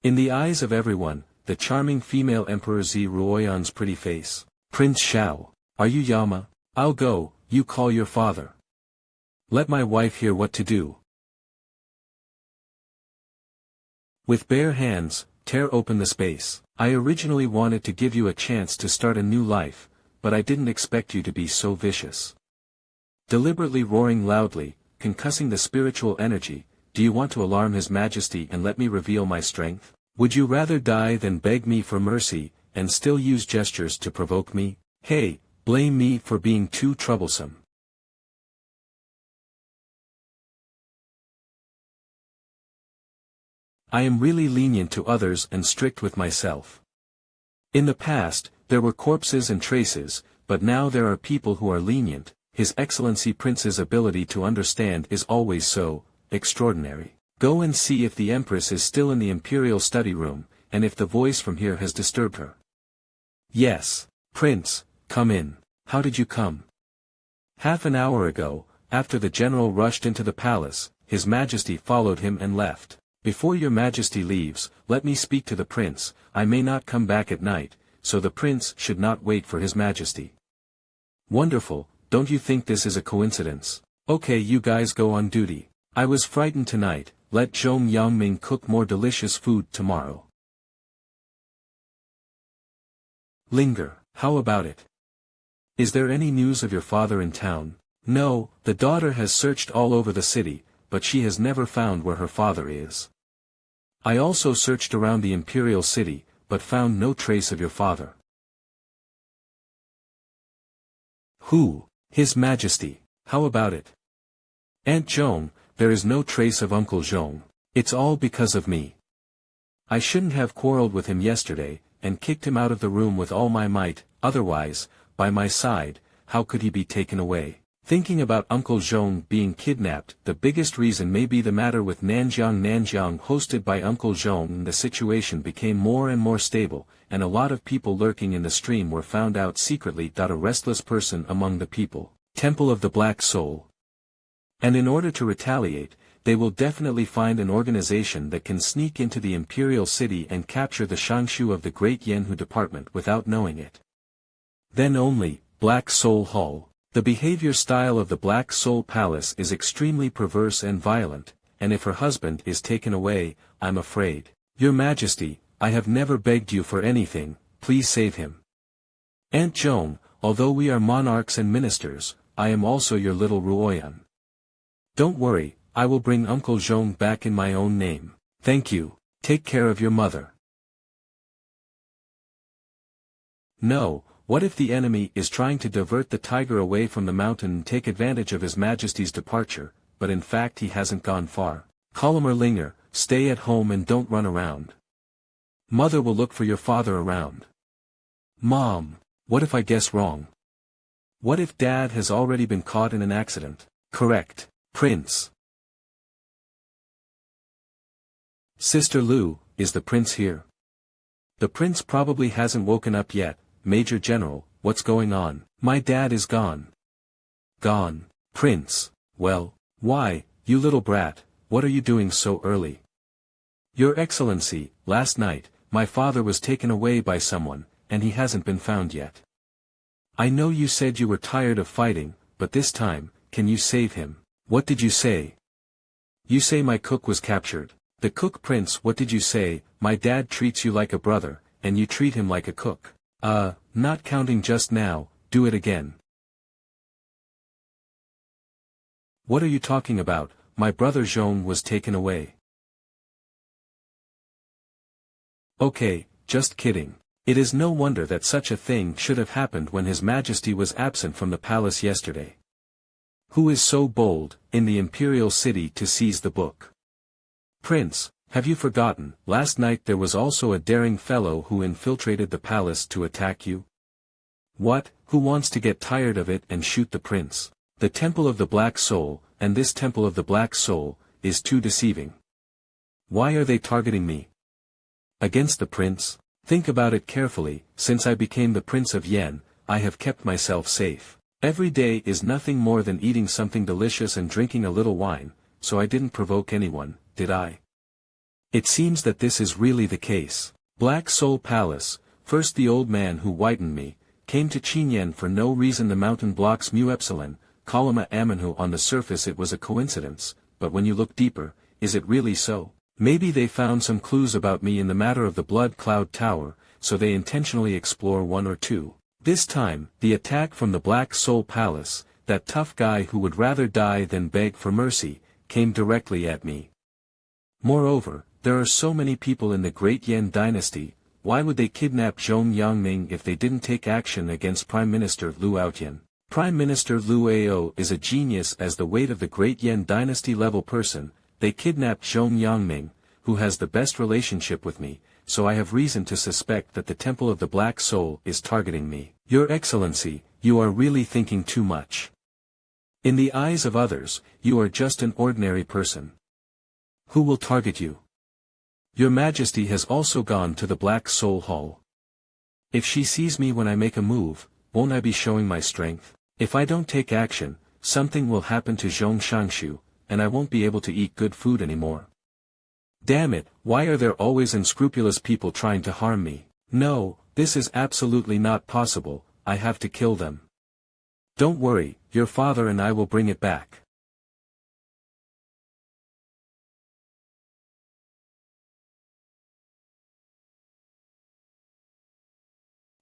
In the eyes of everyone, the charming female Emperor Zi Ruoyan's pretty face. Prince Xiao, are you Yama? I'll go, you call your father. Let my wife hear what to do. With bare hands, tear open the space. I originally wanted to give you a chance to start a new life, but I didn't expect you to be so vicious. Deliberately roaring loudly, concussing the spiritual energy. Do you want to alarm His Majesty and let me reveal my strength? Would you rather die than beg me for mercy, and still use gestures to provoke me? Hey, blame me for being too troublesome. I am really lenient to others and strict with myself. In the past, there were corpses and traces, but now there are people who are lenient. His Excellency Prince's ability to understand is always so extraordinary. Go and see if the Empress is still in the Imperial study room, and if the voice from here has disturbed her. Yes, Prince, come in. How did you come? Half an hour ago, after the general rushed into the palace, His Majesty followed him and left. Before your Majesty leaves, let me speak to the prince. I may not come back at night, so the prince should not wait for His Majesty. Wonderful, don't you think this is a coincidence? Okay, you guys go on duty. I was frightened tonight. Let Zhong Yangming cook more delicious food tomorrow. Linger, how about it? Is there any news of your father in town? No, the daughter has searched all over the city, but she has never found where her father is. I also searched around the imperial city, but found no trace of your father. Who? His Majesty. How about it? Aunt Joan, there is no trace of Uncle Jean. It's all because of me. I shouldn't have quarreled with him yesterday, and kicked him out of the room with all my might, otherwise, by my side, how could he be taken away? Thinking about Uncle Jean being kidnapped, the biggest reason may be the matter with Nanjiang hosted by Uncle Jean. The situation became more and more stable, and a lot of people lurking in the stream were found out secretly. A restless person among the people, Temple of the Black Soul. And in order to retaliate, they will definitely find an organization that can sneak into the imperial city and capture the Shangshu of the Great Yanhu department without knowing it. Then only, Black Soul Hall. The behavior style of the Black Soul Palace is extremely perverse and violent, and if her husband is taken away, I'm afraid. Your Majesty, I have never begged you for anything, please save him. Aunt Joan, although we are monarchs and ministers, I am also your little Ruoyan. Don't worry, I will bring Uncle Jean back in my own name. Thank you, take care of your mother. No. What if the enemy is trying to divert the tiger away from the mountain and take advantage of His Majesty's departure, but in fact he hasn't gone far? Linger, stay at home and don't run around. Mother will look for your father around. Mom, what if I guess wrong? What if Dad has already been caught in an accident? Correct, Prince. Sister Lu, is the prince here? The prince probably hasn't woken up yet. Major General, what's going on? My dad is gone. Gone, Prince. Well, why, you little brat, what are you doing so early? Your Excellency, last night, my father was taken away by someone, and he hasn't been found yet. I know you said you were tired of fighting, but this time, can you save him? What did you say? You say my cook was captured. The cook, Prince, what did you say? My dad treats you like a brother, and you treat him like a cook. Not counting just now, do it again. What are you talking about? My brother Jean was taken away. Okay, just kidding. It is no wonder that such a thing should have happened when His Majesty was absent from the palace yesterday. Who is so bold, in the imperial city to seize the book? Prince, have you forgotten, last night there was also a daring fellow who infiltrated the palace to attack you? What, who wants to get tired of it and shoot the prince? The Temple of the Black Soul, and this Temple of the Black Soul, is too deceiving. Why are they targeting me? Against the prince? Think about it carefully. Since I became the Prince of Yen, I have kept myself safe. Every day is nothing more than eating something delicious and drinking a little wine, so I didn't provoke anyone, did I? It seems that this is really the case. Black Soul Palace, first the old man who whitened me, came to Chinen for no reason. The mountain blocks mu epsilon, columna MANHWA. On the surface it was a coincidence, but when you look deeper, is it really so? Maybe they found some clues about me in the matter of the Blood Cloud Tower, so they intentionally explore one or two. This time, the attack from the Black Soul Palace, that tough guy who would rather die than beg for mercy, came directly at me. Moreover, there are so many people in the Great Yan dynasty. Why would they kidnap Zhong Yangming if they didn't take action against Prime Minister Lu Aotian? Prime Minister Lu Ao is a genius as the weight of the Great Yan dynasty level person. They kidnapped Zhong Yangming, who has the best relationship with me, so I have reason to suspect that the Temple of the Black Soul is targeting me. Your Excellency, you are really thinking too much. In the eyes of others, you are just an ordinary person. Who will target you? Your Majesty has also gone to the Black Soul Hall. If she sees me when I make a move, won't I be showing my strength? If I don't take action, something will happen to Zhong Shangshu, and I won't be able to eat good food anymore. Damn it, why are there always unscrupulous people trying to harm me? No, this is absolutely not possible, I have to kill them. Don't worry, your father and I will bring it back.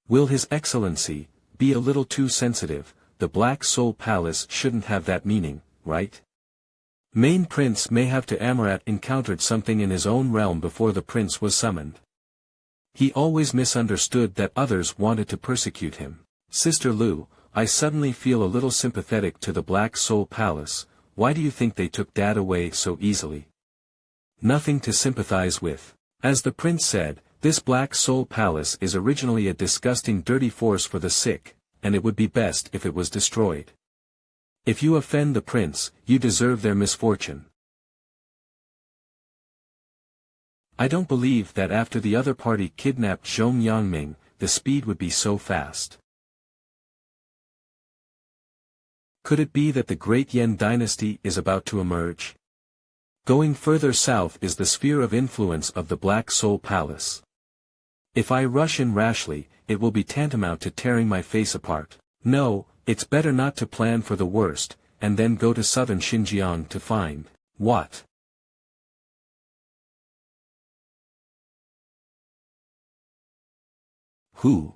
Will His Excellency be a little too sensitive? the Black Soul Palace shouldn't have that meaning, right? Main Prince may have to Amarat encountered something in his own realm before the prince was summoned. He always misunderstood that others wanted to persecute him. Sister Lu, I suddenly feel a little sympathetic to the Black Soul Palace. Why do you think they took Dad away so easily? Nothing to sympathize with. As the prince said, this Black Soul Palace is originally a disgusting dirty force for the sick, and it would be best if it was destroyed. If you offend the prince, you deserve their misfortune. I don't believe that after the other party kidnapped Zhong Yangming, the speed would be so fast. Could it be that the Great Yan dynasty is about to emerge? Going further south is the sphere of influence of the Black Soul Palace. If I rush in rashly, it will be tantamount to tearing my face apart. No, it's better not to plan for the worst, and then go to southern Xinjiang to find, what? Who?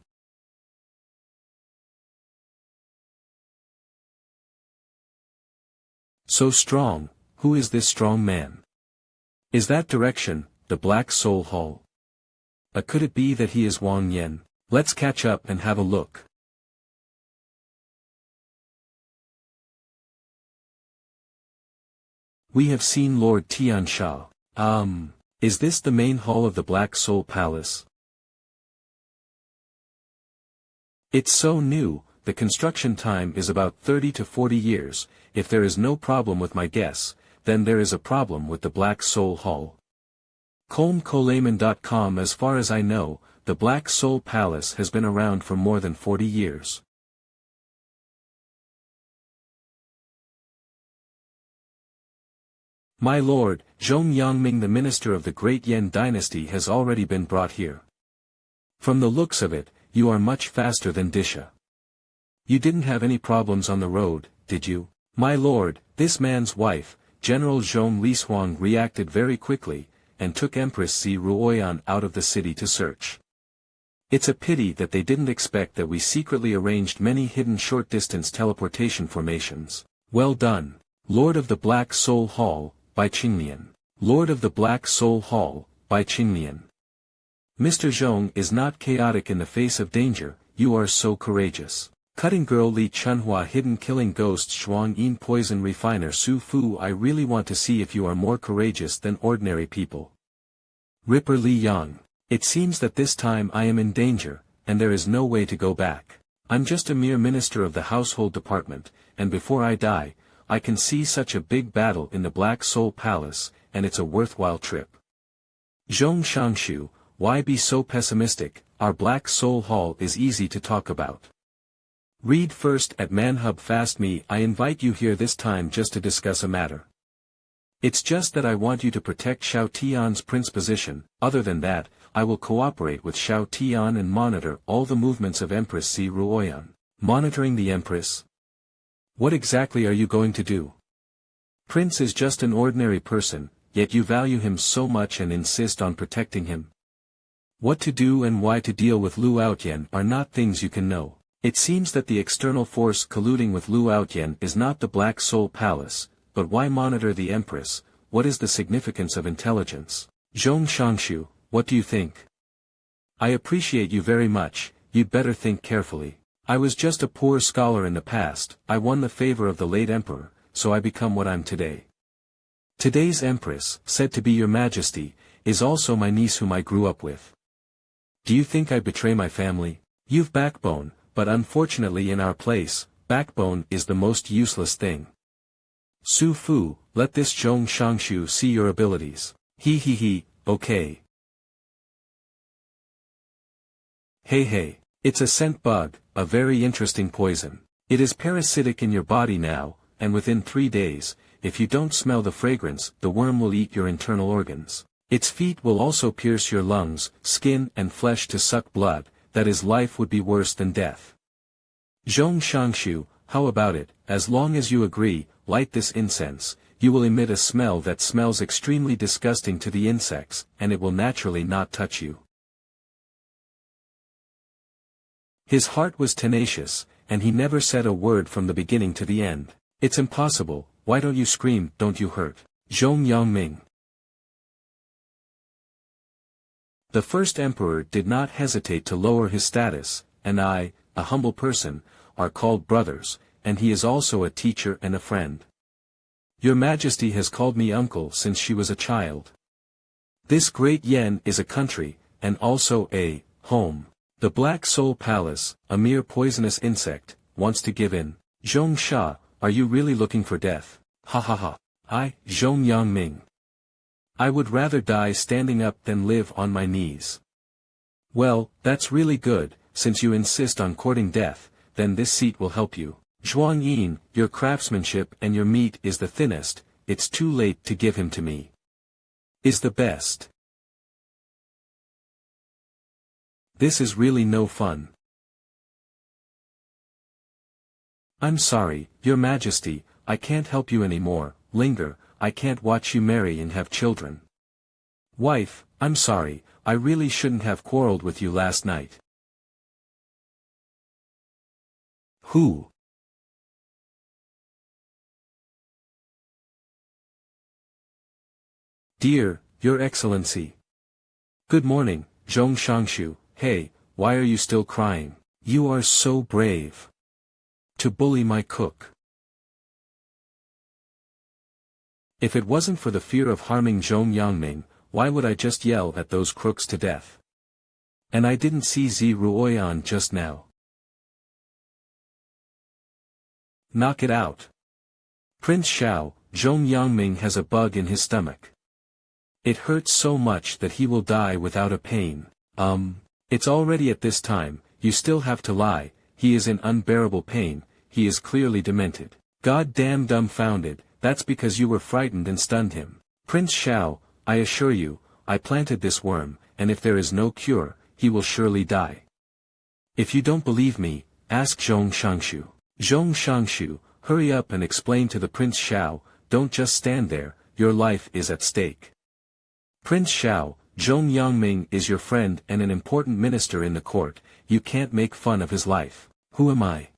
So strong, who is this strong man? Is that direction, the Black Soul Hall? Could it be that he is Wang Yan? Let's catch up and have a look. We have seen Lord Tiansha. Is this the main hall of the Black Soul Palace? It's so new, the construction time is about 30 to 40 years, if there is no problem with my guess, then there is a problem with the Black Soul Hall. Colmcolayman.com. As far as I know, the Black Soul Palace has been around for more than 40 years. My lord, Zhong Yangming, the minister of the Great Yan dynasty, has already been brought here. From the looks of it, you are much faster than Disha. You didn't have any problems on the road, did you? My lord, this man's wife, General Zhong Lishuang, reacted very quickly, and took Empress Si Ruoyan out of the city to search. It's a pity that they didn't expect that we secretly arranged many hidden short-distance teleportation formations. Well done, Lord of the Black Soul Hall, by Qingnian. Lord of the Black Soul Hall, by Qingnian. Mr. Zhong is not chaotic in the face of danger, you are so courageous. Cutting girl Li Chunhua, hidden killing ghost Shuang Yin, poison refiner Su Fu. I really want to see if you are more courageous than ordinary people. Ripper Li Yang. It seems that this time I am in danger, and there is no way to go back. I'm just a mere minister of the household department, and before I die, I can see such a big battle in the Black Soul Palace, and it's a worthwhile trip. Zhong Shangshu, why be so pessimistic? Our Black Soul Hall is easy to talk about. Read first at MANHUB Fast Me. I invite you here this time just to discuss a matter. It's just that I want you to protect Xiao Tian's prince position. Other than that, I will cooperate with Xiao Tian and monitor all the movements of Empress Si Ruoyan. Monitoring the Empress? What exactly are you going to do? Prince is just an ordinary person, yet you value him so much and insist on protecting him. What to do and why to deal with Lu Outyen are not things you can know. It seems that the external force colluding with Lu Outyen is not the Black Soul Palace, but why monitor the Empress? What is the significance of intelligence? Zhong Shangshu, what do you think? I appreciate you very much, you'd better think carefully. I was just a poor scholar in the past, I won the favor of the late emperor, so I become what I'm today. Today's Empress, said to be your majesty, is also my niece whom I grew up with. Do you think I betray my family? You've backbone, but unfortunately in our place, backbone is the most useless thing. Su Fu, let this Zhong Shangshu see your abilities. He, okay. Hey, it's a scent bug, a very interesting poison. It is parasitic in your body now, and within 3 days, if you don't smell the fragrance, the worm will eat your internal organs. Its feet will also pierce your lungs, skin and flesh to suck blood, that is, life would be worse than death. Zhong Shangshu, how about it? As long as you agree, light this incense, you will emit a smell that smells extremely disgusting to the insects, and it will naturally not touch you. His heart was tenacious, and he never said a word from the beginning to the end. It's impossible, why don't you scream, don't you hurt? Zhong Yangming. The first emperor did not hesitate to lower his status, and I, a humble person, are called brothers, and he is also a teacher and a friend. Your Majesty has called me uncle since she was a child. This great Yen is a country, and also a home. The Black Soul Palace, a mere poisonous insect, wants to give in. Zhong Sha, are you really looking for death? Ha ha ha. I, Zhong Yangming. I would rather die standing up than live on my knees. Well, that's really good, since you insist on courting death, then this seat will help you. Zhuang Yin, your craftsmanship and your meat is the thinnest, it's too late to give him to me. Is the best. This is really no fun. I'm sorry, Your Majesty, I can't help you anymore. Linger, I can't watch you marry and have children. Wife, I'm sorry, I really shouldn't have quarreled with you last night. Who? Dear, Your Excellency. Good morning, Zhong Shangshu. Hey, why are you still crying? You are so brave. To bully my cook. If it wasn't for the fear of harming Zhong Yangming, why would I just yell at those crooks to death? And I didn't see Zi Ruoyan just now. Knock it out. Prince Xiao, Zhong Yangming has a bug in his stomach. It hurts so much that he will die without a pain. It's already at this time, you still have to lie, he is in unbearable pain, he is clearly demented. God damn dumbfounded, that's because you were frightened and stunned him. Prince Xiao, I assure you, I planted this worm, and if there is no cure, he will surely die. If you don't believe me, ask Zhong Shangshu. Zhong Shangshu, hurry up and explain to the Prince Xiao, don't just stand there, your life is at stake. Prince Xiao, Zhong Yangming is your friend and an important minister in the court, you can't make fun of his life. Who am I?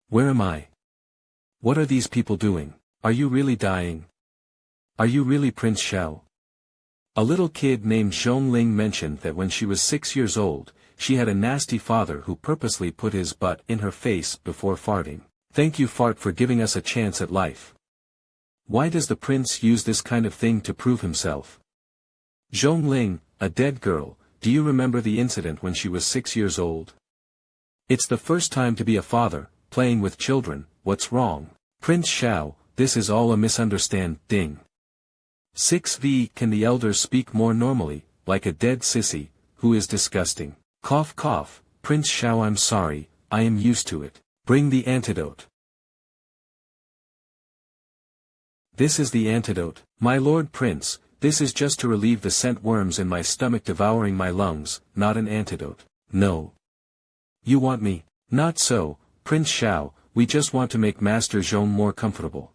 Where am I? What are these people doing? Are you really dying? Are you really Prince Xiao? A little kid named Zhong Ling mentioned that when she was 6 years old, she had a nasty father who purposely put his butt in her face before farting. Thank you fart for giving us a chance at life. Why does the prince use this kind of thing to prove himself? Zhong Ling, a dead girl, do you remember the incident when she was 6 years old? It's the first time to be a father, playing with children, what's wrong? Prince Xiao, this is all a misunderstanding. 6v Can the elders speak more normally, like a dead sissy, who is disgusting? Cough cough, Prince Xiao I'm sorry, I am used to it. Bring the antidote. This is the antidote, my lord prince, this is just to relieve the scent worms in my stomach devouring my lungs, not an antidote. No. You want me? Not so, Prince Xiao, we just want to make Master Zhong more comfortable.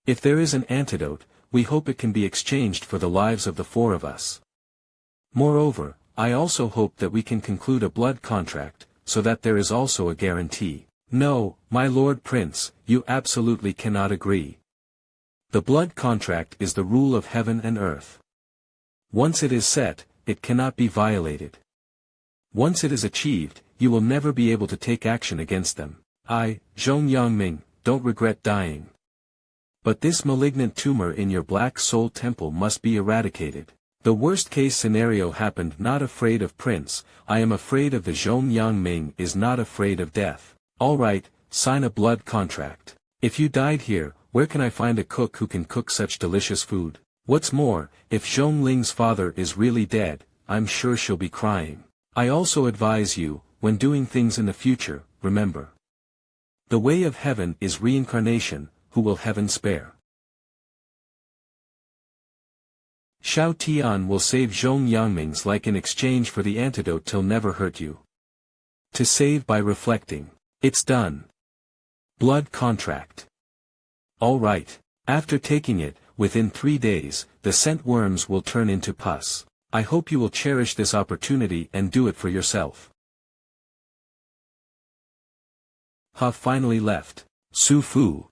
If there is an antidote, we hope it can be exchanged for the lives of the four of us. Moreover, I also hope that we can conclude a blood contract, so that there is also a guarantee. No, my lord prince, you absolutely cannot agree. The blood contract is the rule of heaven and earth. Once it is set, it cannot be violated. Once it is achieved, you will never be able to take action against them. I, Zhong Yangming, don't regret dying. But this malignant tumor in your black soul temple must be eradicated. The worst case scenario happened. Not afraid of prince, I am afraid of the Zhong Yangming is not afraid of death. Alright, sign a blood contract. If you died here, where can I find a cook who can cook such delicious food? What's more, if Zhong Ling's father is really dead, I'm sure she'll be crying. I also advise you, when doing things in the future, remember. The way of heaven is reincarnation, who will heaven spare? Xiao Tian will save Zhong Yangming's like in exchange for the antidote till never hurt you. To save by reflecting. It's done. Blood contract. All right. After taking it, within 3 days, the scent worms will turn into pus. I hope you will cherish this opportunity and do it for yourself. Ha finally left. Su fu.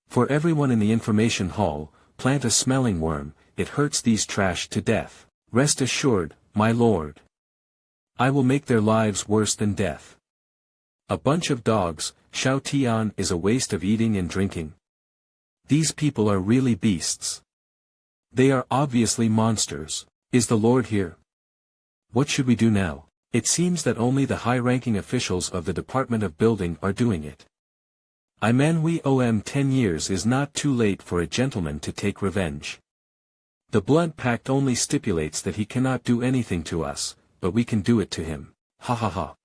For everyone in the information hall, plant a smelling worm, it hurts these trash to death. Rest assured, my lord. I will make their lives worse than death. A bunch of dogs, Xiao Tian is a waste of eating and drinking. These people are really beasts. They are obviously monsters. Is the Lord here? What should we do now? It seems that only the high-ranking officials of the Department of Building are doing it. I MANHWA 10 years is not too late for a gentleman to take revenge. The blood pact only stipulates that he cannot do anything to us, but we can do it to him. Ha ha ha.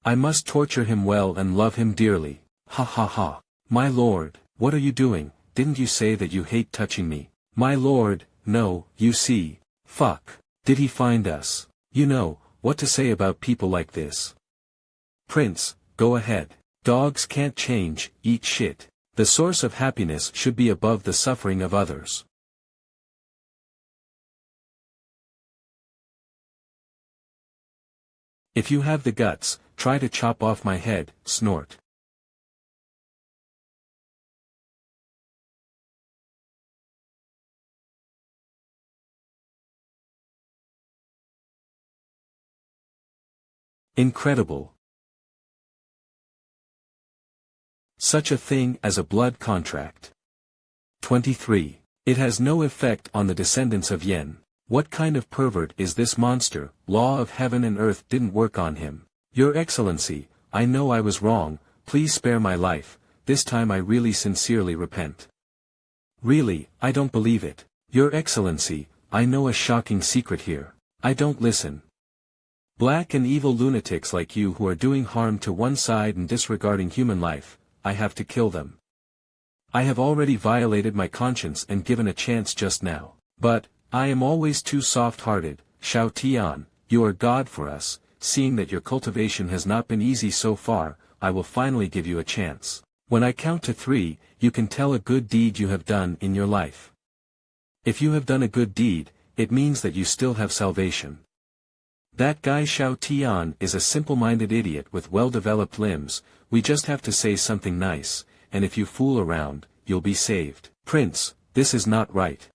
I must torture him well and love him dearly. Ha ha ha. My lord, what are you doing? Didn't you say that you hate touching me? My lord, no, you see. Fuck. Did he find us? You know, what to say about people like this. Prince, go ahead. Dogs can't change, eat shit. The source of happiness should be above the suffering of others. If you have the guts, try to chop off my head, snort. Incredible. Such a thing as a blood contract. 23. It has no effect on the descendants of Yen. What kind of pervert is this monster? Law of heaven and earth didn't work on him. Your Excellency, I know I was wrong, please spare my life, this time I really sincerely repent. Really, I don't believe it. Your Excellency, I know a shocking secret here. I don't listen. Black and evil lunatics like you who are doing harm to one side and disregarding human life, I have to kill them. I have already violated my conscience and given a chance just now. But, I am always too soft-hearted, Xiao Tian, you are God for us, seeing that your cultivation has not been easy so far, I will finally give you a chance. When I count to 3, you can tell a good deed you have done in your life. If you have done a good deed, it means that you still have salvation. That guy Xiao Tian is a simple-minded idiot with well-developed limbs, we just have to say something nice, and if you fool around, you'll be saved. Prince, this is not right.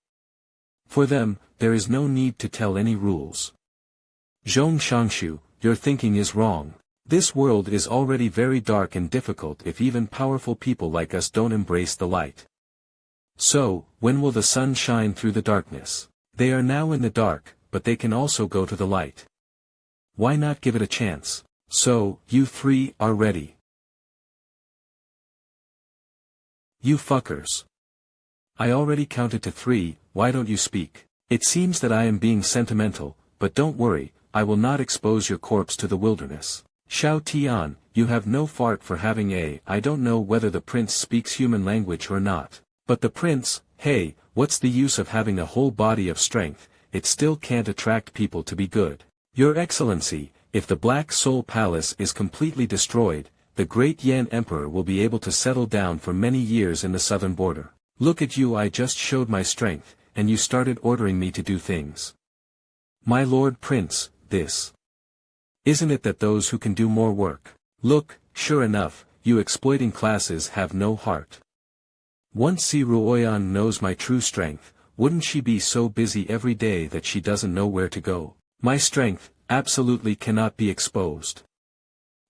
For them, there is no need to tell any rules. Zhong Shangshu, your thinking is wrong. This world is already very dark and difficult if even powerful people like us don't embrace the light. So, when will the sun shine through the darkness? They are now in the dark, but they can also go to the light. Why not give it a chance? So, you 3 are ready. You fuckers. I already counted to 3, why don't you speak? It seems that I am being sentimental, but don't worry, I will not expose your corpse to the wilderness. Xiao Tian, you have no fart for having I don't know whether the prince speaks human language or not. But the prince, hey, what's the use of having a whole body of strength, it still can't attract people to be good. Your Excellency, if the Black Soul Palace is completely destroyed, the great Yan Emperor will be able to settle down for many years in the southern border. Look at you, I just showed my strength, and you started ordering me to do things. My Lord Prince, this. Isn't it that those who can do more work? Look, sure enough, you exploiting classes have no heart. Once Si Ruoyan knows my true strength, wouldn't she be so busy every day that she doesn't know where to go? My strength, absolutely cannot be exposed.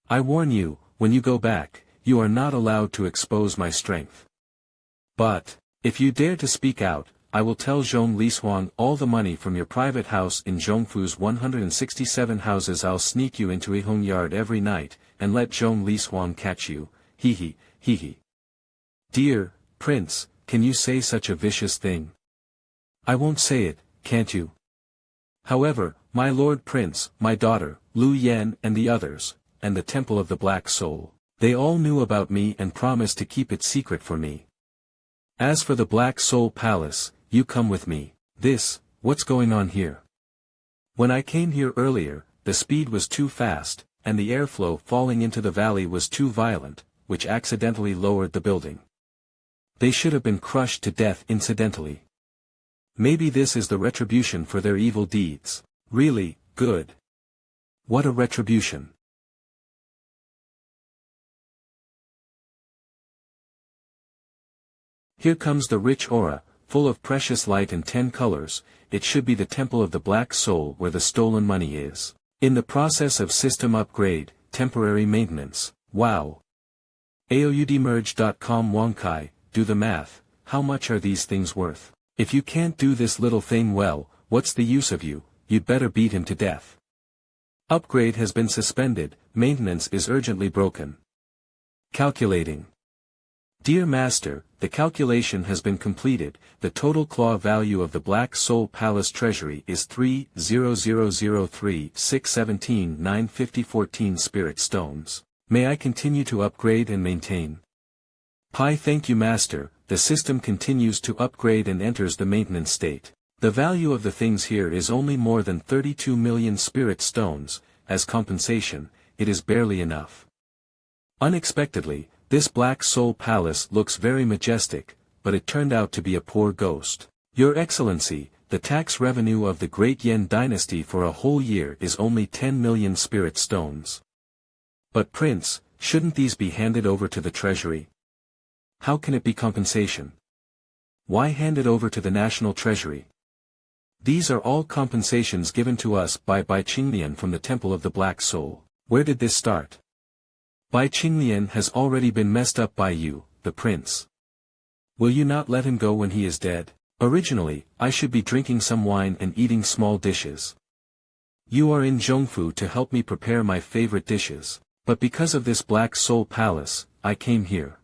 I warn you, when you go back, you are not allowed to expose my strength. But, if you dare to speak out, I will tell Zhong Lishuang all the money from your private house in Zhongfu's 167 houses. I'll sneak you into Ihong Yard every night, and let Zhong Lishuang catch you, hee hee. Dear Prince, can you say such a vicious thing? I won't say it, can't you? However, my Lord Prince, my daughter, Lu Yan and the others, and the Temple of the Black Soul, they all knew about me and promised to keep it secret for me. As for the Black Soul Palace, you come with me. What's going on here? When I came here earlier, the speed was too fast, and the airflow falling into the valley was too violent, which accidentally lowered the building. They should have been crushed to death incidentally. Maybe this is the retribution for their evil deeds. Really, good. What a retribution. Here comes the rich aura, full of precious light and 10 colors. It should be the temple of the black soul where the stolen money is. In the process of system upgrade, temporary maintenance. Wow. AOUDmerge.com Wonkai, do the math, how much are these things worth? If you can't do this little thing well, what's the use of you? You'd better beat him to death. Upgrade has been suspended, maintenance is urgently broken. Calculating. Dear Master, the calculation has been completed. The total claw value of the Black Soul Palace treasury is 3,000,3,617,950 spirit stones. May I continue to upgrade and maintain? Pi, thank you Master. The system continues to upgrade and enters the maintenance state. The value of the things here is only more than 32 million spirit stones. As compensation, it is barely enough. Unexpectedly, this Black Soul Palace looks very majestic, but it turned out to be a poor ghost. Your Excellency, the tax revenue of the Great Yen dynasty for a whole year is only 10 million spirit stones. But Prince, shouldn't these be handed over to the treasury? How can it be compensation? Why hand it over to the national treasury? These are all compensations given to us by Chinen from the Temple of the Black Soul. Where did this start? Chinen has already been messed up by you, the prince. Will you not let him go when he is dead? Originally, I should be drinking some wine and eating small dishes. You are in Zhongfu to help me prepare my favorite dishes, but because of this Black Soul Palace, I came here.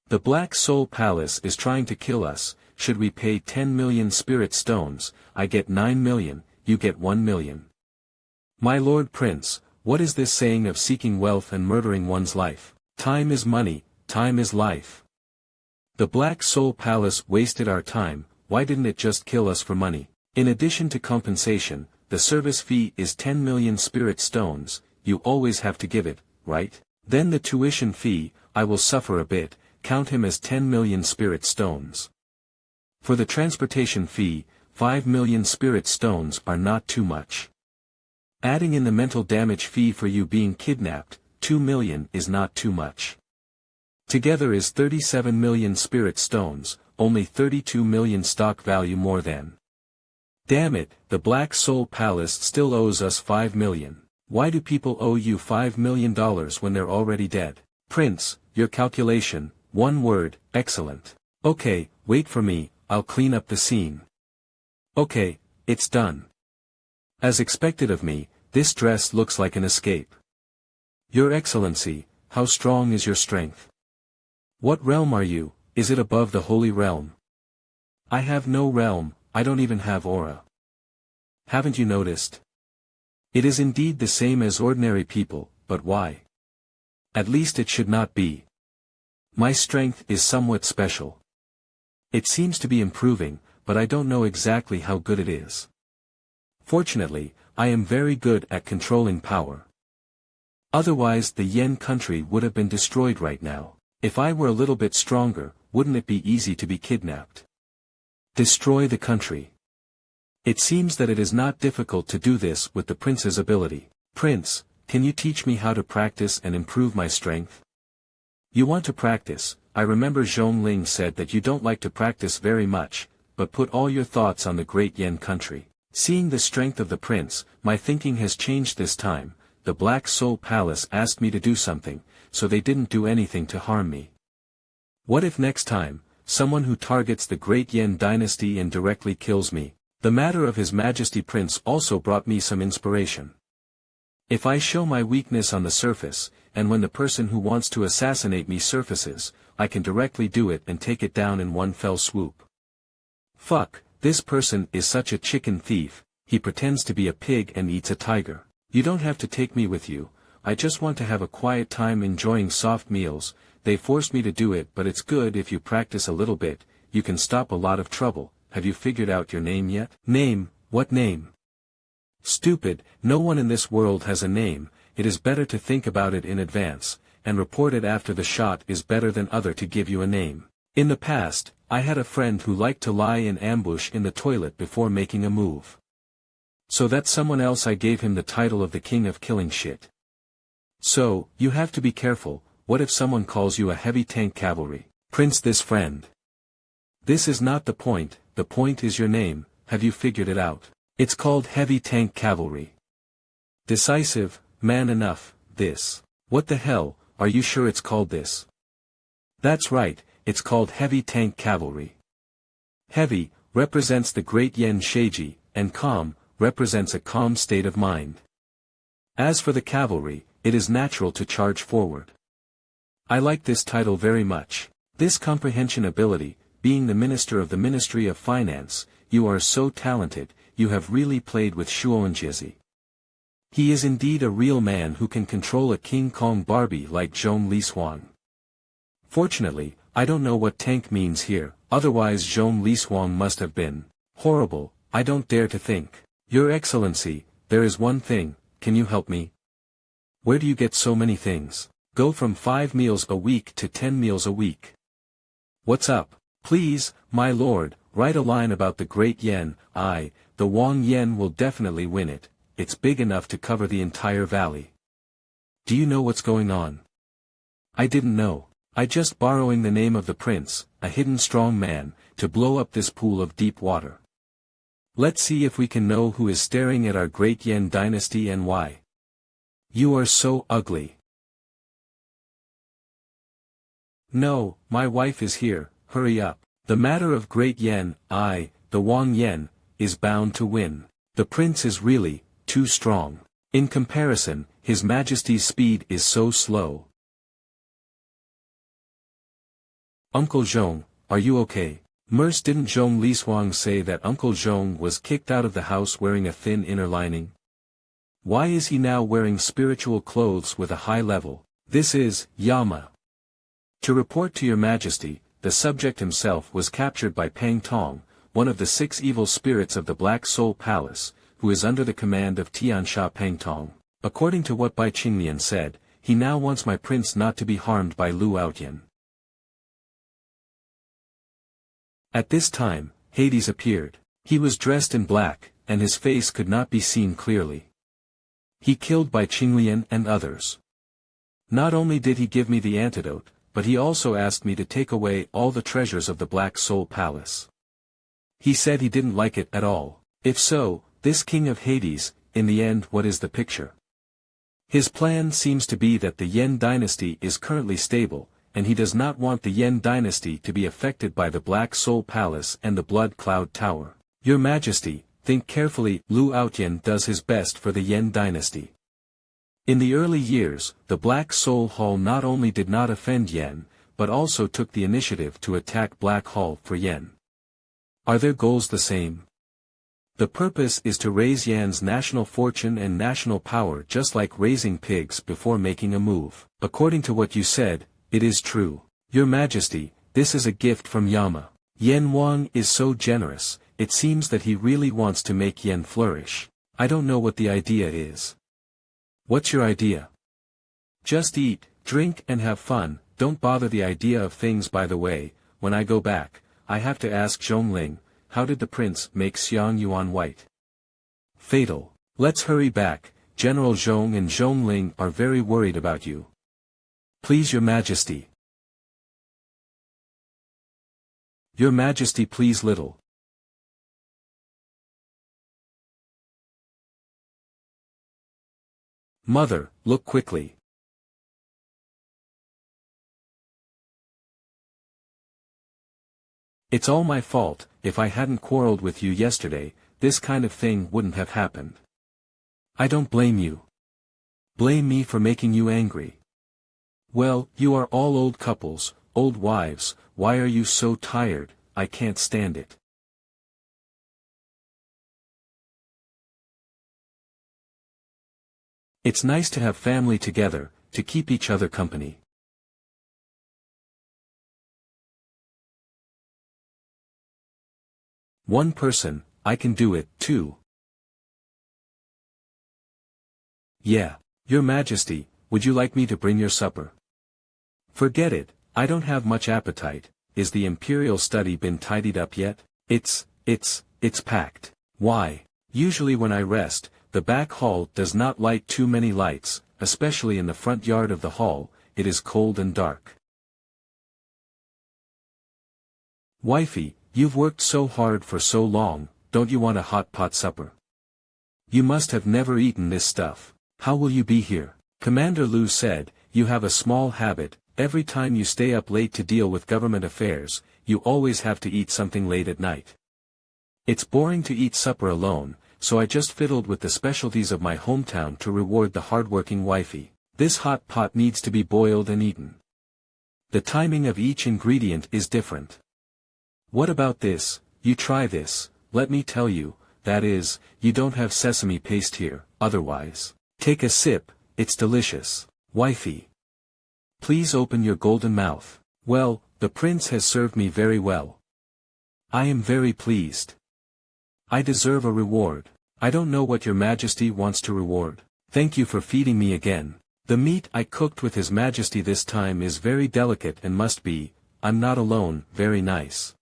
The Black Soul Palace is trying to kill us. Should we pay 10 million spirit stones? I get 9 million, you get 1 million. My Lord Prince, what is this saying of seeking wealth and murdering one's life? Time is money, time is life. The Black Soul Palace wasted our time. Why didn't it just kill us for money? In addition to compensation, the service fee is 10 million spirit stones. You always have to give it, right? Then the tuition fee, I will suffer a bit, count him as 10 million spirit stones. For the transportation fee, 5 million spirit stones are not too much. Adding in the mental damage fee for you being kidnapped, 2 million is not too much. Together is 37 million spirit stones, only 32 million stock value more than. Damn it, the Black Soul Palace still owes us 5 million. Why do people owe you $5 million when they're already dead? Prince, your calculation, one word, excellent. Okay, wait for me. I'll clean up the scene. Okay, it's done. As expected of me, this dress looks like an escape. Your Excellency, how strong is your strength? What realm are you? Is it above the Holy Realm? I have no realm, I don't even have aura. Haven't you noticed? It is indeed the same as ordinary people, but why? At least it should not be. My strength is somewhat special. It seems to be improving, but I don't know exactly how good it is. Fortunately, I am very good at controlling power. Otherwise the Yen country would have been destroyed right now. If I were a little bit stronger, wouldn't it be easy to be kidnapped? Destroy the country. It seems that it is not difficult to do this with the prince's ability. Prince, can you teach me how to practice and improve my strength? You want to practice? I remember Zhongling said that you don't like to practice very much, but put all your thoughts on the great Yen country. Seeing the strength of the prince, my thinking has changed this time. The Black Soul Palace asked me to do something, so they didn't do anything to harm me. What if next time, someone who targets the great Yen dynasty and directly kills me? The matter of His Majesty Prince also brought me some inspiration. If I show my weakness on the surface, and when the person who wants to assassinate me surfaces, I can directly do it and take it down in one fell swoop. Fuck, this person is such a chicken thief, he pretends to be a pig and eats a tiger. You don't have to take me with you, I just want to have a quiet time enjoying soft meals. They forced me to do it, but it's good if you practice a little bit, you can stop a lot of trouble. Have you figured out your name yet? Name, what name? Stupid, no one in this world has a name. It is better to think about it in advance, and report it after the shot is better than other to give you a name. In the past, I had a friend who liked to lie in ambush in the toilet before making a move. So that someone else I gave him the title of the king of killing shit. So, you have to be careful. What if someone calls you a heavy tank cavalry? Prince, this friend. This is not the point is your name, have you figured it out? It's called heavy tank cavalry. Decisive, man enough, this. What the hell, are you sure it's called this? That's right, it's called heavy tank cavalry. Heavy, represents the great yen sheiji, and calm, represents a calm state of mind. As for the cavalry, it is natural to charge forward. I like this title very much. This comprehension ability, being the minister of the Ministry of Finance, you are so talented, you have really played with Shuoenjiezi. He is indeed a real man who can control a King Kong Barbie like Zhong Lishuang. Fortunately, I don't know what tank means here, otherwise Zhong Lishuang must have been horrible, I don't dare to think. Your Excellency, there is one thing, can you help me? Where do you get so many things? Go from 5 meals a week to 10 meals a week. What's up? Please, my lord, write a line about the great yen. The Wang yen will definitely win it, it's big enough to cover the entire valley. Do you know what's going on? I didn't know. I just borrowing the name of the prince, a hidden strong man, to blow up this pool of deep water. Let's see if we can know who is staring at our great yen dynasty and why. You are so ugly. No, my wife is here, hurry up. The matter of great yen, the Wang yen, is bound to win. The prince is really too strong. In comparison, His Majesty's speed is so slow. Uncle Zhong, are you okay? Didn't Zhong Lishuang say that Uncle Zhong was kicked out of the house wearing a thin inner lining? Why is he now wearing spiritual clothes with a high level? This is Yama. To report to your Majesty, the subject himself was captured by Pang Tong, one of the 6 evil spirits of the Black Soul Palace, who is under the command of Tiansha Pang Tong. According to what Bai Qingnian said, he now wants my prince not to be harmed by Lu Outyan. At this time, Hades appeared. He was dressed in black, and his face could not be seen clearly. He killed Bai Qingnian and others. Not only did he give me the antidote, but he also asked me to take away all the treasures of the Black Soul Palace. He said he didn't like it at all. If so, this king of Hades, in the end what is the picture? His plan seems to be that the Yen dynasty is currently stable, and he does not want the Yen dynasty to be affected by the Black Soul Palace and the Blood Cloud Tower. Your Majesty, think carefully. Lu Outyan does his best for the Yen dynasty. In the early years, the Black Soul Hall not only did not offend Yen, but also took the initiative to attack Black Hall for Yen. Are their goals the same? The purpose is to raise Yen's national fortune and national power, just like raising pigs before making a move. According to what you said, it is true. Your Majesty, this is a gift from Yama. Yen Wang is so generous, it seems that he really wants to make Yen flourish. I don't know what the idea is. What's your idea? Just eat, drink and have fun, don't bother the idea of things. By the way, when I go back, I have to ask Zhongling, how did the prince make Xiang Yuan white? Fatal. Let's hurry back, General Zhong and Zhongling are very worried about you. Please your Majesty. Your Majesty please little. Mother, look quickly. It's all my fault. If I hadn't quarreled with you yesterday, this kind of thing wouldn't have happened. I don't blame you. Blame me for making you angry. Well, you are all old couples, old wives, why are you so tired? I can't stand it. It's nice to have family together, to keep each other company. One person, I can do it, too. Yeah, Your Majesty, would you like me to bring your supper? Forget it, I don't have much appetite. Is the imperial study been tidied up yet? It's packed. Why? Usually when I rest, the back hall does not light too many lights, especially in the front yard of the hall, it is cold and dark. Wifey, You've worked so hard for so long, don't you want a hot pot supper? You must have never eaten this stuff. How will you be here? Commander Lu said, you have a small habit, every time you stay up late to deal with government affairs, you always have to eat something late at night. It's boring to eat supper alone, so I just fiddled with the specialties of my hometown to reward the hardworking wifey. This hot pot needs to be boiled and eaten. The timing of each ingredient is different. What about this? You try this, let me tell you, that is, you don't have sesame paste here, otherwise. Take a sip, it's delicious. Wifey. Please open your golden mouth. Well, the prince has served me very well. I am very pleased. I deserve a reward. I don't know what your majesty wants to reward. Thank you for feeding me again. The meat I cooked with his majesty this time is very delicate and must be, I'm not alone, very nice.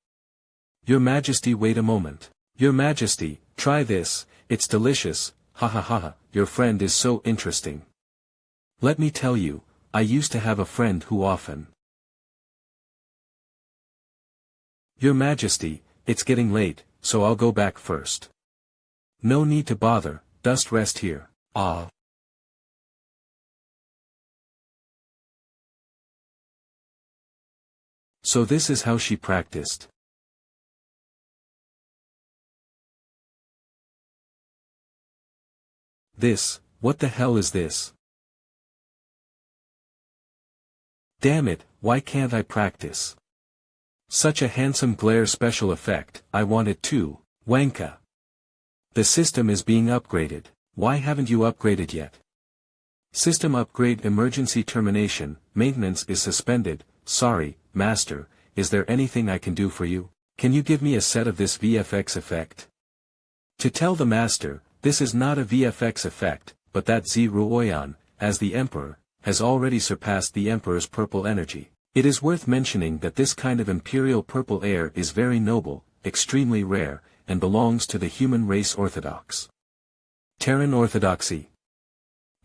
Your majesty, wait a moment. Your majesty, try this, it's delicious, ha ha ha ha, your friend is so interesting. Let me tell you, I used to have a friend who often. Your majesty, it's getting late, so I'll go back first. No need to bother, just rest here. Ah. So this is how she practiced. This, what the hell is this? Damn it, why can't I practice? Such a handsome glare special effect, I want it too, wanka. The system is being upgraded, why haven't you upgraded yet? System upgrade emergency termination, maintenance is suspended, sorry, master, is there anything I can do for you? Can you give me a set of this VFX effect? To tell the master, this is not a VFX effect, but that Ziruoyan, as the emperor, has already surpassed the emperor's purple energy. It is worth mentioning that this kind of imperial purple air is very noble, extremely rare, and belongs to the human race orthodox. Terran orthodoxy.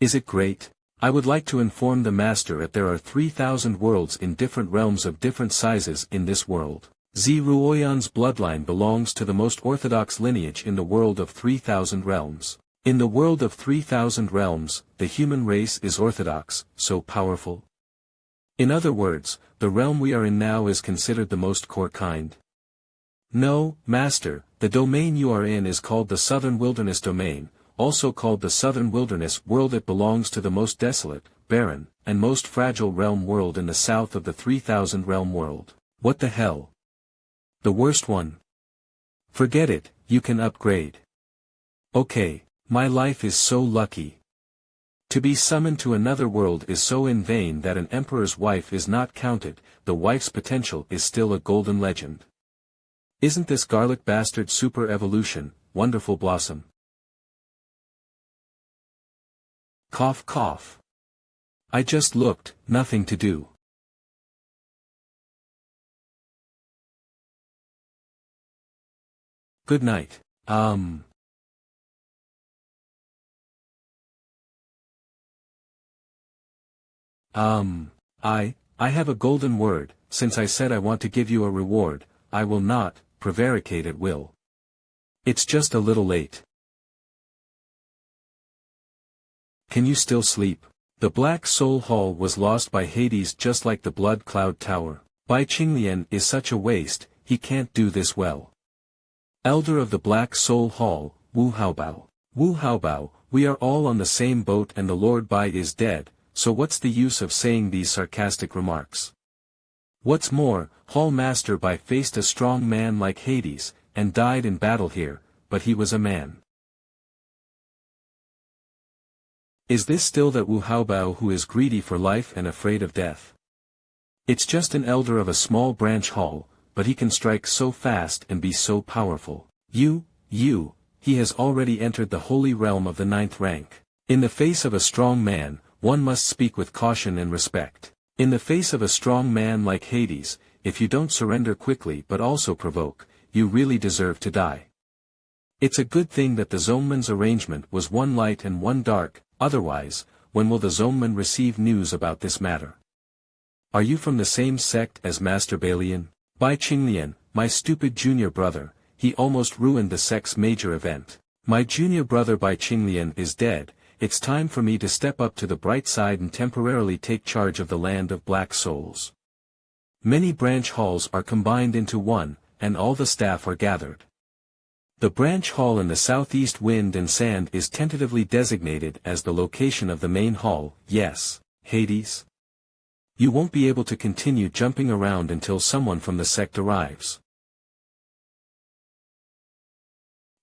Is it great? I would like to inform the master that there are 3,000 worlds in different realms of different sizes in this world. Ziruoyan's bloodline belongs to the most orthodox lineage in the world of 3,000 realms. In the world of 3,000 realms, the human race is orthodox, so powerful. In other words, the realm we are in now is considered the most core kind. No, master, the domain you are in is called the Southern Wilderness Domain, also called the Southern Wilderness World. It belongs to the most desolate, barren, and most fragile realm world in the south of the 3,000 realm world. What the hell? The worst one? Forget it, you can upgrade. Okay, my life is so lucky. To be summoned to another world is so in vain that an emperor's wife is not counted, the wife's potential is still a golden legend. Isn't this garlic bastard super evolution, wonderful blossom? Cough cough. I just looked, nothing to do. Good night. I have a golden word, since I said I want to give you a reward, I will not, prevaricate at will. It's just a little late. Can you still sleep? The Black Soul Hall was lost by Hades just like the Blood Cloud Tower. Bai Qinglian is such a waste, he can't do this well. Elder of the Black Soul Hall, Wu Haobao. Wu Haobao, we are all on the same boat and the Lord Bai is dead, so what's the use of saying these sarcastic remarks? What's more, Hall Master Bai faced a strong man like Hades, and died in battle here, but he was a man. Is this still that Wu Haobao who is greedy for life and afraid of death? It's just an elder of a small branch hall, but he can strike so fast and be so powerful. He has already entered the holy realm of the 9th rank. In the face of a strong man, one must speak with caution and respect. In the face of a strong man like Hades, if you don't surrender quickly but also provoke, you really deserve to die. It's a good thing that the Zoneman's arrangement was one light and one dark, otherwise, when will the Zoneman receive news about this matter? Are you from the same sect as Master Balian? Bai Qinglian, my stupid junior brother, he almost ruined the sect's major event. My junior brother Bai Qinglian is dead, it's time for me to step up to the bright side and temporarily take charge of the land of black souls. Many branch halls are combined into one, and all the staff are gathered. The branch hall in the southeast wind and sand is tentatively designated as the location of the main hall. Yes, Hades. You won't be able to continue jumping around until someone from the sect arrives.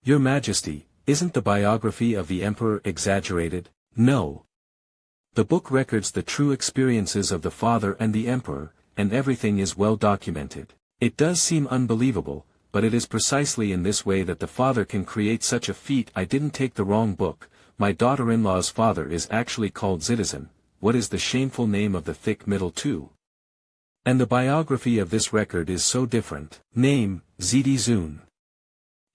Your Majesty, isn't the biography of the Emperor exaggerated? No. The book records the true experiences of the Father and the Emperor, and everything is well documented. It does seem unbelievable, but it is precisely in this way that the Father can create such a feat. I didn't take the wrong book. My daughter-in-law's father is actually called Citizen. What is the shameful name of the thick middle too? And the biography of this record is so different. Name, Zidi Zun.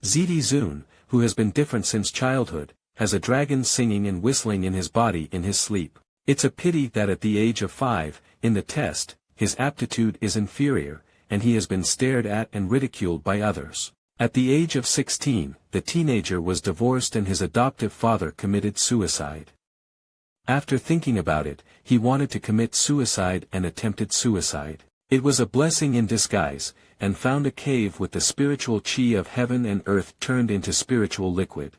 Zidi Zun, who has been different since childhood, has a dragon singing and whistling in his body in his sleep. It's a pity that at the age of 5, in the test, his aptitude is inferior, and he has been stared at and ridiculed by others. At the age of 16, the teenager was divorced and his adoptive father committed suicide. After thinking about it, he wanted to commit suicide and attempted suicide. It was a blessing in disguise, and found a cave with the spiritual chi of heaven and earth turned into spiritual liquid.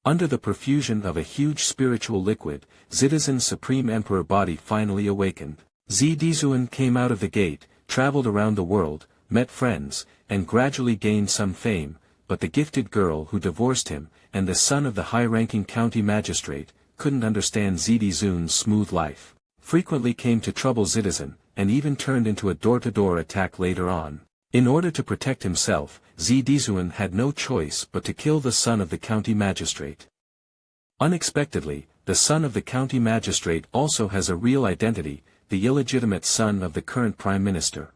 Under the perfusion of a huge spiritual liquid, Citizen's Supreme Emperor body finally awakened. Zidizuan came out of the gate, traveled around the world, met friends, and gradually gained some fame, but the gifted girl who divorced him, and the son of the high-ranking county magistrate, couldn't understand Zidizun's smooth life, frequently came to trouble Citizen, and even turned into a door-to-door attack later on. In order to protect himself, Zidizun had no choice but to kill the son of the county magistrate. Unexpectedly, the son of the county magistrate also has a real identity, the illegitimate son of the current prime minister.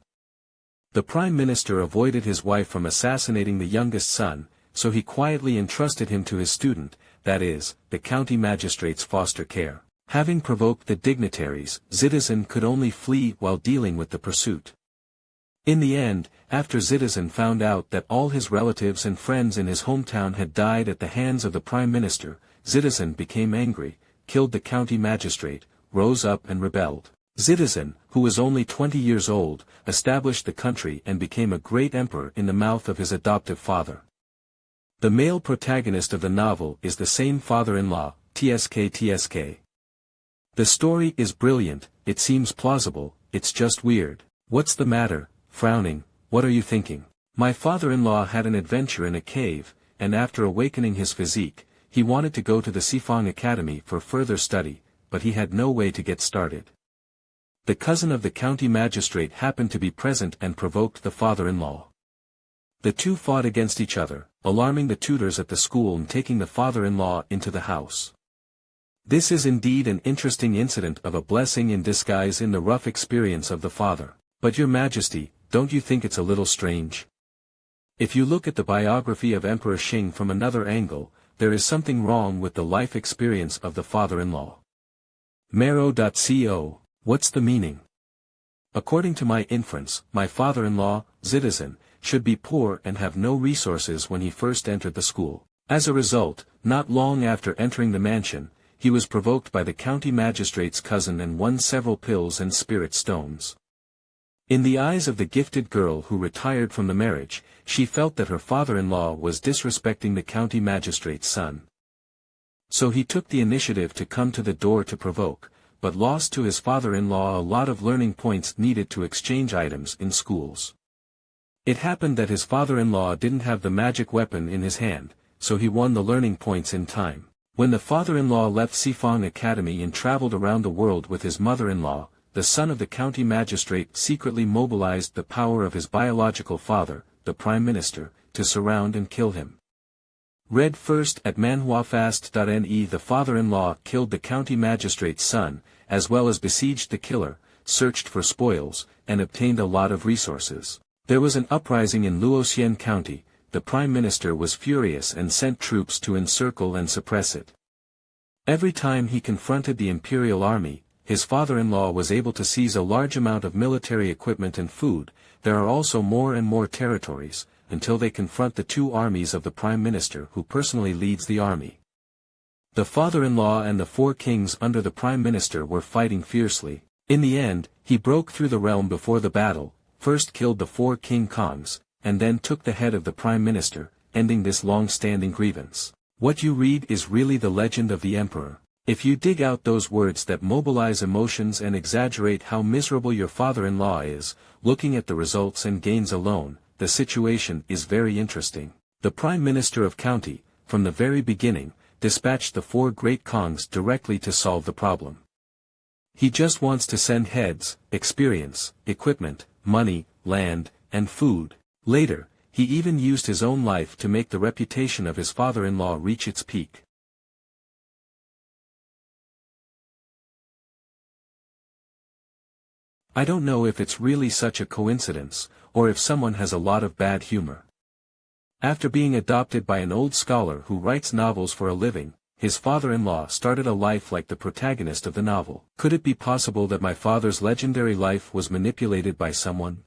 The prime minister avoided his wife from assassinating the youngest son, so he quietly entrusted him to his student, that is, the county magistrate's foster care. Having provoked the dignitaries, Citizen could only flee while dealing with the pursuit. In the end, after Citizen found out that all his relatives and friends in his hometown had died at the hands of the prime minister, Citizen became angry, killed the county magistrate, rose up and rebelled. Citizen, who was only 20 years old, established the country and became a great emperor in the mouth of his adoptive father. The male protagonist of the novel is the same father-in-law, TSK. The story is brilliant, it seems plausible, it's just weird. What's the matter? Frowning, what are you thinking? My father-in-law had an adventure in a cave, and after awakening his physique, he wanted to go to the Sifang Academy for further study, but he had no way to get started. The cousin of the county magistrate happened to be present and provoked the father-in-law. The two fought against each other, alarming the tutors at the school and taking the father-in-law into the house. This is indeed an interesting incident of a blessing in disguise in the rough experience of the father. But Your Majesty, don't you think it's a little strange? If you look at the biography of Emperor Xing from another angle, there is something wrong with the life experience of the father-in-law. Mero.co, what's the meaning? According to my inference, my father-in-law, Citizen, should be poor and have no resources when he first entered the school. As a result, not long after entering the mansion, he was provoked by the county magistrate's cousin and won several pills and spirit stones. In the eyes of the gifted girl who retired from the marriage, she felt that her father-in-law was disrespecting the county magistrate's son. So he took the initiative to come to the door to provoke, but lost to his father-in-law a lot of learning points needed to exchange items in schools. It happened that his father-in-law didn't have the magic weapon in his hand, so he won the learning points in time. When the father-in-law left Sifang Academy and traveled around the world with his mother-in-law, the son of the county magistrate secretly mobilized the power of his biological father, the prime minister, to surround and kill him. Read first at manhwafast.ne. The father-in-law killed the county magistrate's son, as well as besieged the killer, searched for spoils, and obtained a lot of resources. There was an uprising in Luoxian County. The prime minister was furious and sent troops to encircle and suppress it. Every time he confronted the imperial army, his father-in-law was able to seize a large amount of military equipment and food. There are also more and more territories, until they confront the two armies of the Prime Minister who personally leads the army. The father-in-law and the four kings under the Prime Minister were fighting fiercely. In the end, he broke through the realm before the battle, first killed the four King Kongs, and then took the head of the Prime Minister, ending this long-standing grievance. What you read is really the legend of the Emperor. If you dig out those words that mobilize emotions and exaggerate how miserable your father-in-law is, looking at the results and gains alone, the situation is very interesting. The Prime Minister of County, from the very beginning, dispatched the four great Kongs directly to solve the problem. He just wants to send heads, experience, equipment, money, land, and food. Later, he even used his own life to make the reputation of his father-in-law reach its peak. I don't know if it's really such a coincidence, or if someone has a lot of bad humor. After being adopted by an old scholar who writes novels for a living, his father-in-law started a life like the protagonist of the novel. Could it be possible that my father's legendary life was manipulated by someone?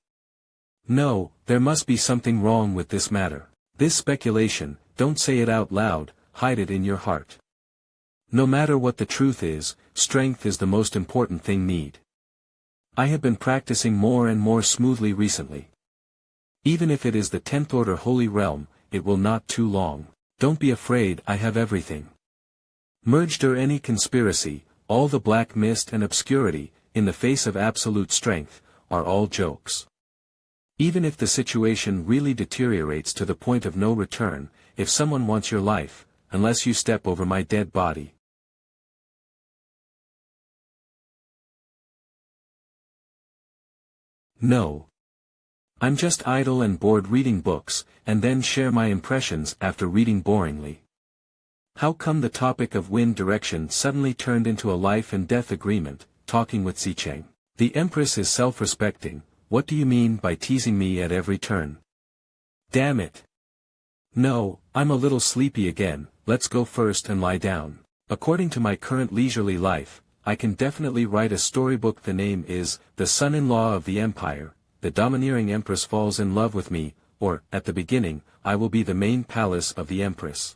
No, there must be something wrong with this matter. This speculation, don't say it out loud, hide it in your heart. No matter what the truth is, strength is the most important thing need. I have been practicing more and more smoothly recently. Even if it is the 10th order holy realm, it will not too long. Don't be afraid, I have everything. Merged or any conspiracy, all the black mist and obscurity, in the face of absolute strength, are all jokes. Even if the situation really deteriorates to the point of no return, if someone wants your life, unless you step over my dead body. No. I'm just idle and bored reading books, and then share my impressions after reading boringly. How come the topic of wind direction suddenly turned into a life and death agreement, talking with Zicheng? The Empress is self-respecting, what do you mean by teasing me at every turn? Damn it. No, I'm a little sleepy again, let's go first and lie down. According to my current leisurely life, I can definitely write a storybook. The name is, The Son-in-Law of the Empire, the domineering Empress falls in love with me, or, at the beginning, I will be the main palace of the Empress.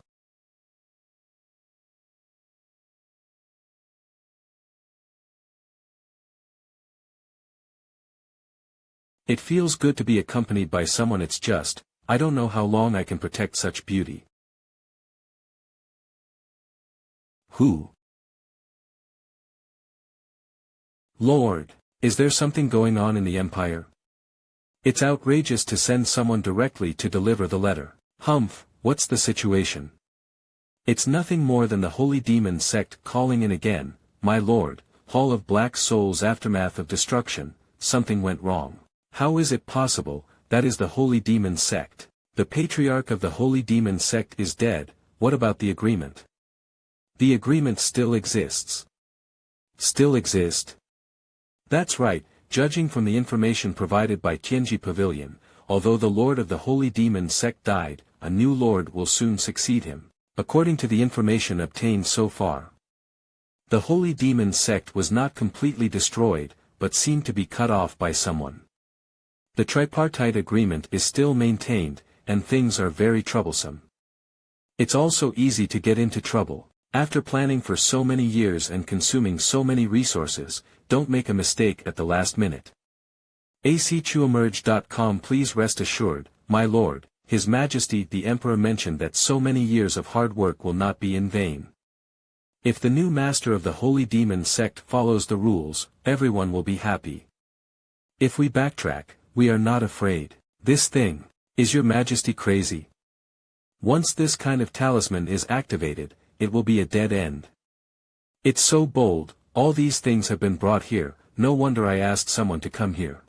It feels good to be accompanied by someone. It's just, I don't know how long I can protect such beauty. Who? Lord, is there something going on in the Empire? It's outrageous to send someone directly to deliver the letter. Humph, what's the situation? It's nothing more than the Holy Demon sect calling in again, my lord, Hall of Black Souls, aftermath of destruction, something went wrong. How is it possible? That is the Holy Demon sect. The patriarch of the Holy Demon sect is dead. What about the agreement? The agreement still exists. Still exist? That's right, judging from the information provided by Tianji Pavilion, although the lord of the Holy Demon sect died, a new lord will soon succeed him, according to the information obtained so far. The Holy Demon sect was not completely destroyed, but seemed to be cut off by someone. The tripartite agreement is still maintained, and things are very troublesome. It's also easy to get into trouble. After planning for so many years and consuming so many resources, don't make a mistake at the last minute. acchuemerge.com. Please rest assured, my lord, His Majesty the Emperor mentioned that so many years of hard work will not be in vain. If the new master of the Holy Demon sect follows the rules, everyone will be happy. If we backtrack, we are not afraid. This thing, is your Majesty crazy? Once this kind of talisman is activated, it will be a dead end. It's so bold, all these things have been brought here, no wonder I asked someone to come here.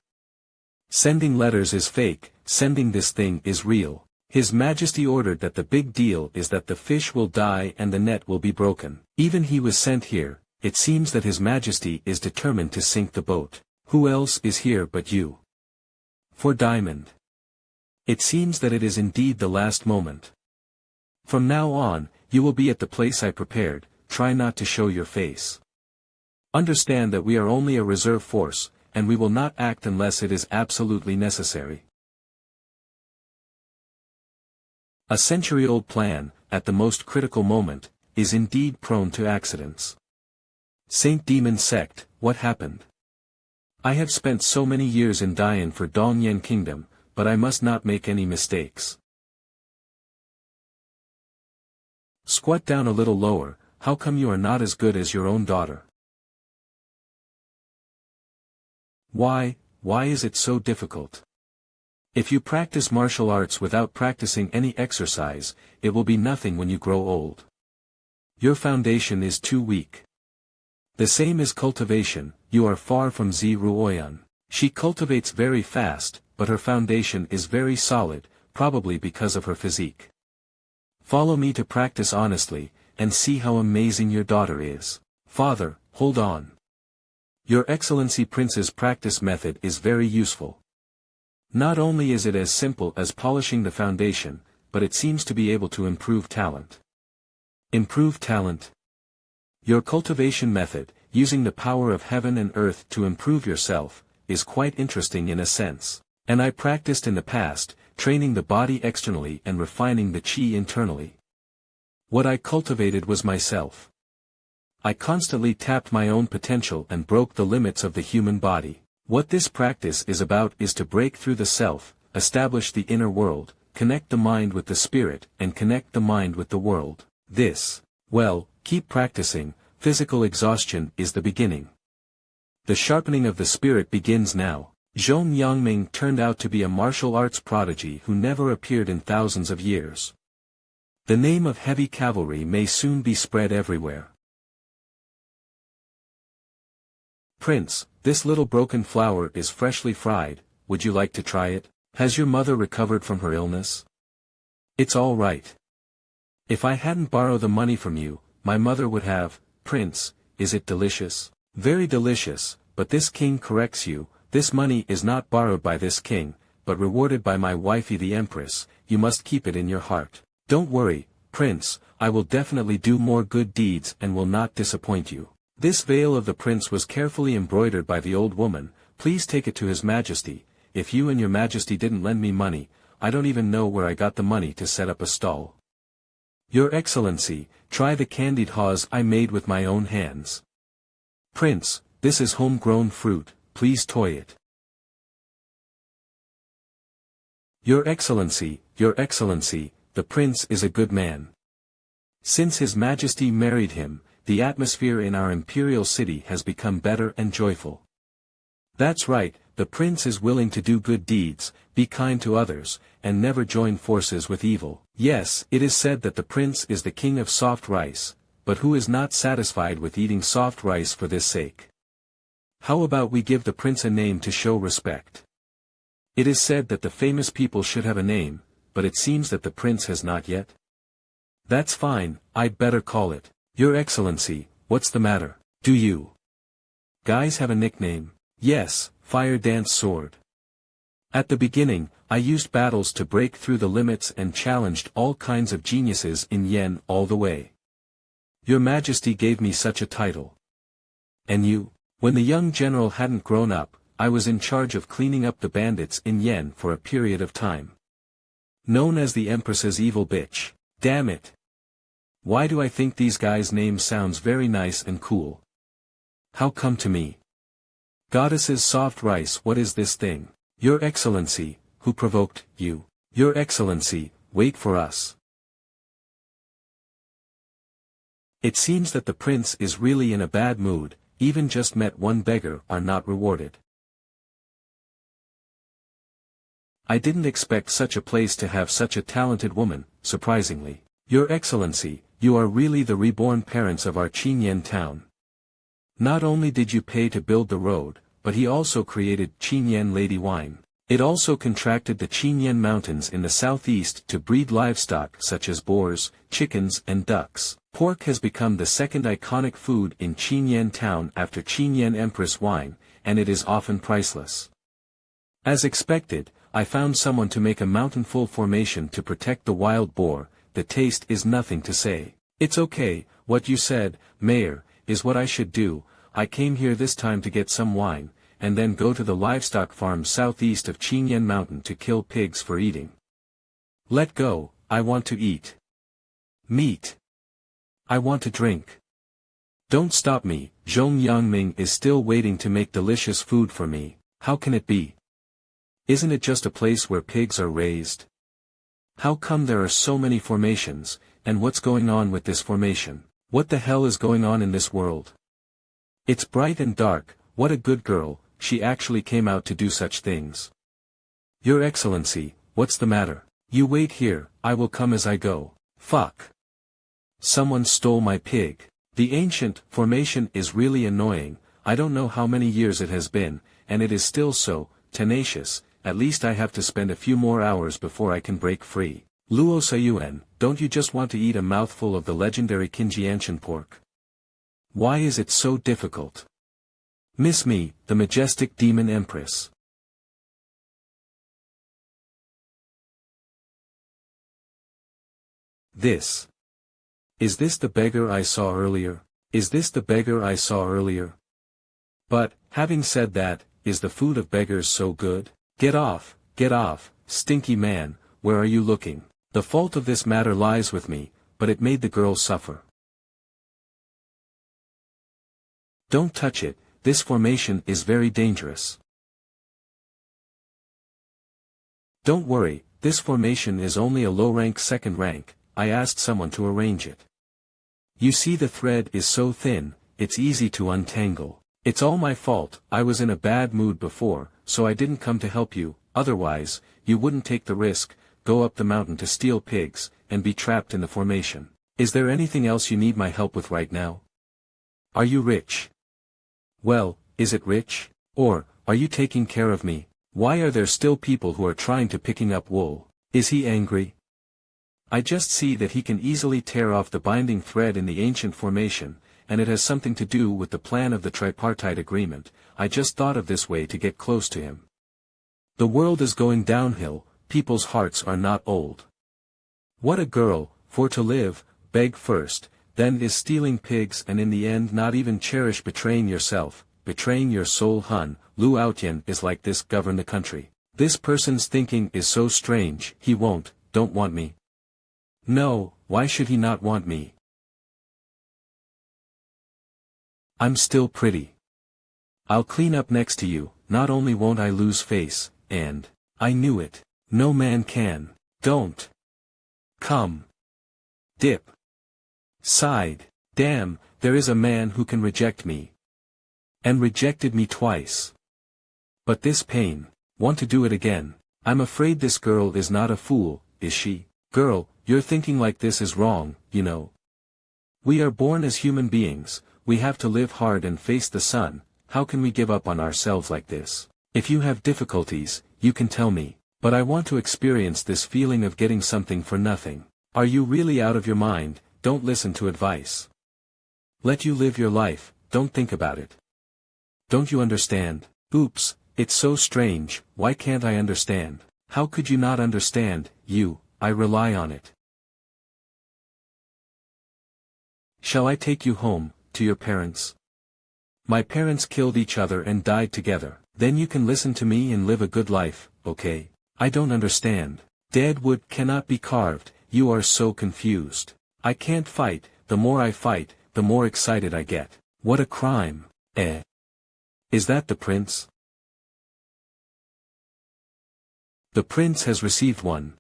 Sending letters is fake, sending this thing is real. His Majesty ordered that the big deal is that the fish will die and the net will be broken. Even he was sent here, it seems that His Majesty is determined to sink the boat. Who else is here but you? For Diamond. It seems that it is indeed the last moment. From now on, you will be at the place I prepared, try not to show your face. Understand that we are only a reserve force, and we will not act unless it is absolutely necessary. A century-old plan, at the most critical moment, is indeed prone to accidents. Saint Demon Sect, what happened? I have spent so many years in Dian for Dongyan Kingdom, but I must not make any mistakes. Squat down a little lower. How come you are not as good as your own daughter? Why is it so difficult? If you practice martial arts without practicing any exercise, it will be nothing when you grow old. Your foundation is too weak. The same is cultivation, you are far from Zi Ruoyan. She cultivates very fast, but her foundation is very solid, probably because of her physique. Follow me to practice honestly, and see how amazing your daughter is. Father, hold on. Your Excellency Prince's practice method is very useful. Not only is it as simple as polishing the foundation, but it seems to be able to improve talent. Improve talent? Your cultivation method, using the power of heaven and earth to improve yourself, is quite interesting in a sense. And I practiced in the past, training the body externally and refining the chi internally. What I cultivated was myself. I constantly tapped my own potential and broke the limits of the human body. What this practice is about is to break through the self, establish the inner world, connect the mind with the spirit, and connect the mind with the world. Keep practicing. Physical exhaustion is the beginning. The sharpening of the spirit begins now. Zhong Yangming turned out to be a martial arts prodigy who never appeared in thousands of years. The name of heavy cavalry may soon be spread everywhere. Prince, this little broken flower is freshly fried, would you like to try it? Has your mother recovered from her illness? It's all right. If I hadn't borrowed the money from you, my mother would have. Prince, is it delicious? Very delicious, but this king corrects you. This money is not borrowed by this king, but rewarded by my wifey the Empress. You must keep it in your heart. Don't worry, Prince, I will definitely do more good deeds and will not disappoint you. This veil of the prince was carefully embroidered by the old woman. Please take it to His Majesty. If you and your Majesty didn't lend me money, I don't even know where I got the money to set up a stall. Your Excellency, try the candied haws I made with my own hands. Prince, this is homegrown fruit, please toy it. Your Excellency, the prince is a good man. Since His Majesty married him, the atmosphere in our imperial city has become better and joyful. That's right, the prince is willing to do good deeds, be kind to others, and never join forces with evil. Yes, it is said that the prince is the king of soft rice, but who is not satisfied with eating soft rice for this sake? How about we give the prince a name to show respect? It is said that the famous people should have a name, but it seems that the prince has not yet. That's fine, I'd better call it. Your Excellency, what's the matter? Do you guys have a nickname? Yes, Fire Dance Sword. At the beginning, I used battles to break through the limits and challenged all kinds of geniuses in Yen all the way. Your Majesty gave me such a title. And you? When the young general hadn't grown up, I was in charge of cleaning up the bandits in Yen for a period of time. Known as the Empress's evil bitch. Damn it. Why do I think these guys' names sounds very nice and cool? How come to me? Goddess's soft rice, what is this thing? Your Excellency, who provoked you? Your Excellency, wait for us. It seems that the prince is really in a bad mood, even just met one beggar are not rewarded. I didn't expect such a place to have such a talented woman, surprisingly. Your Excellency, you are really the reborn parents of our Chinen town. Not only did you pay to build the road, but he also created Chinen Lady Wine. It also contracted the Chinen Mountains in the southeast to breed livestock such as boars, chickens and ducks. Pork has become the second iconic food in Chinen town after Chinen Empress wine, and it is often priceless. As expected, I found someone to make a mountainful formation to protect the wild boar. The taste is nothing to say. It's okay, what you said, Mayor, is what I should do. I came here this time to get some wine, and then go to the livestock farm southeast of Chinen Mountain to kill pigs for eating. Let go, I want to eat meat. I want to drink. Don't stop me, Zhong Yangming is still waiting to make delicious food for me. How can it be? Isn't it just a place where pigs are raised? How come there are so many formations, and what's going on with this formation? What the hell is going on in this world? It's bright and dark, what a good girl, she actually came out to do such things. Your Excellency, what's the matter? You wait here, I will come as I go. Fuck. Someone stole my pig. The ancient formation is really annoying, I don't know how many years it has been, and it is still so tenacious, at least I have to spend a few more hours before I can break free. Luo Sayuan, don't you just want to eat a mouthful of the legendary Qinjianshan pork? Why is it so difficult? Miss me, the majestic demon Empress. This. Is this the beggar I saw earlier? Is this the beggar I saw earlier? But, having said that, is the food of beggars so good? Get off, stinky man, where are you looking? The fault of this matter lies with me, but it made the girl suffer. Don't touch it, this formation is very dangerous. Don't worry, this formation is only a low rank second rank, I asked someone to arrange it. You see the thread is so thin, it's easy to untangle. It's all my fault, I was in a bad mood before, so I didn't come to help you, otherwise, you wouldn't take the risk, go up the mountain to steal pigs, and be trapped in the formation. Is there anything else you need my help with right now? Are you rich? Well, is it rich? Or, are you taking care of me? Why are there still people who are trying to picking up wool? Is he angry? I just see that he can easily tear off the binding thread in the ancient formation, and it has something to do with the plan of the tripartite agreement. I just thought of this way to get close to him. The world is going downhill, people's hearts are not old. What a girl, for to live, beg first, then is stealing pigs and in the end not even cherish betraying yourself, betraying your soul. Hun, Lu Outyan is like this govern the country. This person's thinking is so strange, he don't want me. No, why should he not want me? I'm still pretty. I'll clean up next to you, not only won't I lose face, and, I knew it, no man can, don't. Come. Dip. Sighed, damn, there is a man who can reject me. And rejected me twice. But this pain, want to do it again. I'm afraid this girl is not a fool, is she? Girl, you're thinking like this is wrong, you know. We are born as human beings, we have to live hard and face the sun, how can we give up on ourselves like this? If you have difficulties, you can tell me, but I want to experience this feeling of getting something for nothing. Are you really out of your mind? Don't listen to advice. Let you live your life, don't think about it. Don't you understand? Oops, it's so strange, why can't I understand? How could you not understand, I rely on it. Shall I take you home, to your parents? My parents killed each other and died together, then you can listen to me and live a good life, okay? I don't understand. Dead wood cannot be carved, you are so confused. I can't fight, the more I fight, the more excited I get. What a crime, eh? Is that the prince? The prince has received one.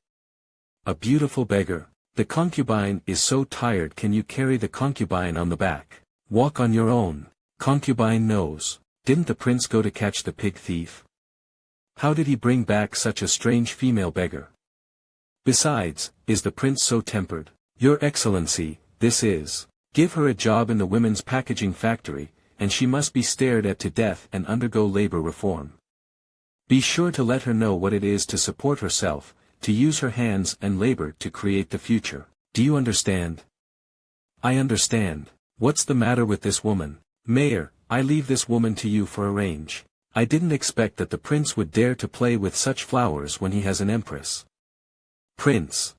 A beautiful beggar. The concubine is so tired, can you carry the concubine on the back? Walk on your own. Concubine knows. Didn't the prince go to catch the pig thief? How did he bring back such a strange female beggar? Besides, is the prince so tempered? Your Excellency, this is. Give her a job in the women's packaging factory, and she must be stared at to death and undergo labor reform. Be sure to let her know what it is to support herself, to use her hands and labor to create the future. Do you understand? I understand. What's the matter with this woman? Mayor, I leave this woman to you for arrange. I didn't expect that the prince would dare to play with such flowers when he has an empress. Prince.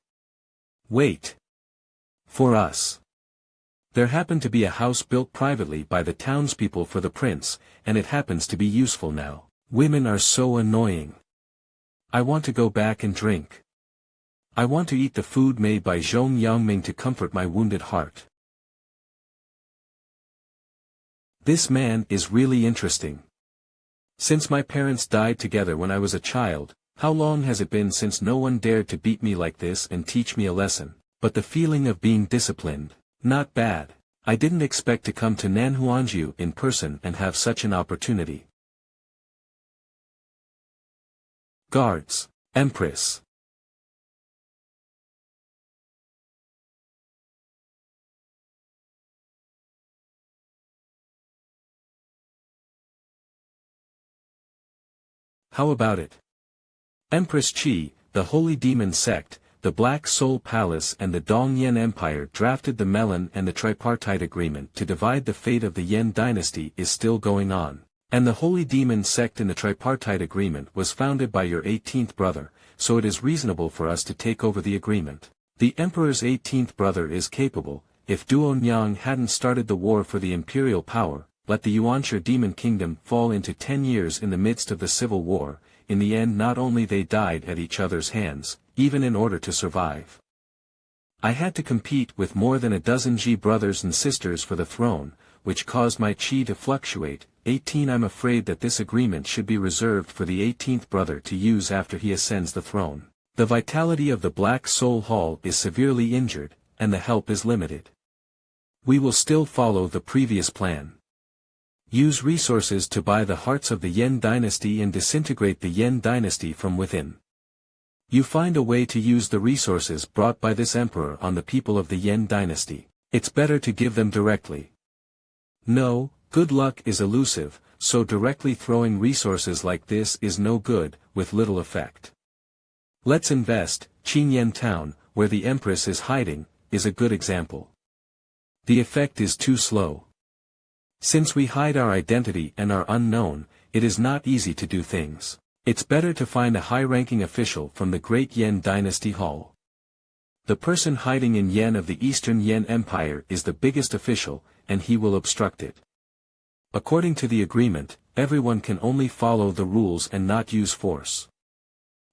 Wait. For us. There happened to be a house built privately by the townspeople for the prince, and it happens to be useful now. Women are so annoying. I want to go back and drink. I want to eat the food made by Zhong Yangming to comfort my wounded heart. This man is really interesting. Since my parents died together when I was a child, how long has it been since no one dared to beat me like this and teach me a lesson? But the feeling of being disciplined, not bad. I didn't expect to come to Nanhuanju in person and have such an opportunity. Guards, Empress. How about it? Empress Qi, the Holy Demon Sect, the Black Soul Palace and the Dongyan Empire drafted the Melon and the Tripartite Agreement to divide the fate of the Yan dynasty is still going on. And the Holy Demon Sect in the Tripartite Agreement was founded by your 18th brother, so it is reasonable for us to take over the agreement. The Emperor's 18th brother is capable. If Duonyang hadn't started the war for the imperial power, let the Yuanshi demon kingdom fall into 10 years in the midst of the civil war, in the end not only they died at each other's hands, even in order to survive. I had to compete with more than a dozen Ji brothers and sisters for the throne, which caused my Qi to fluctuate. 18 I'm afraid that this agreement should be reserved for the 18th brother to use after he ascends the throne. The vitality of the Black Soul Hall is severely injured, and the help is limited. We will still follow the previous plan. Use resources to buy the hearts of the Yan dynasty and disintegrate the Yan dynasty from within. You find a way to use the resources brought by this emperor on the people of the Yan dynasty. It's better to give them directly. No, good luck is elusive, so directly throwing resources like this is no good, with little effect. Let's invest. Chinen town, where the Empress is hiding, is a good example. The effect is too slow. Since we hide our identity and are unknown, it is not easy to do things. It's better to find a high-ranking official from the Great Yan Dynasty Hall. The person hiding in Yan of the Eastern Yan Empire is the biggest official, and he will obstruct it. According to the agreement, everyone can only follow the rules and not use force.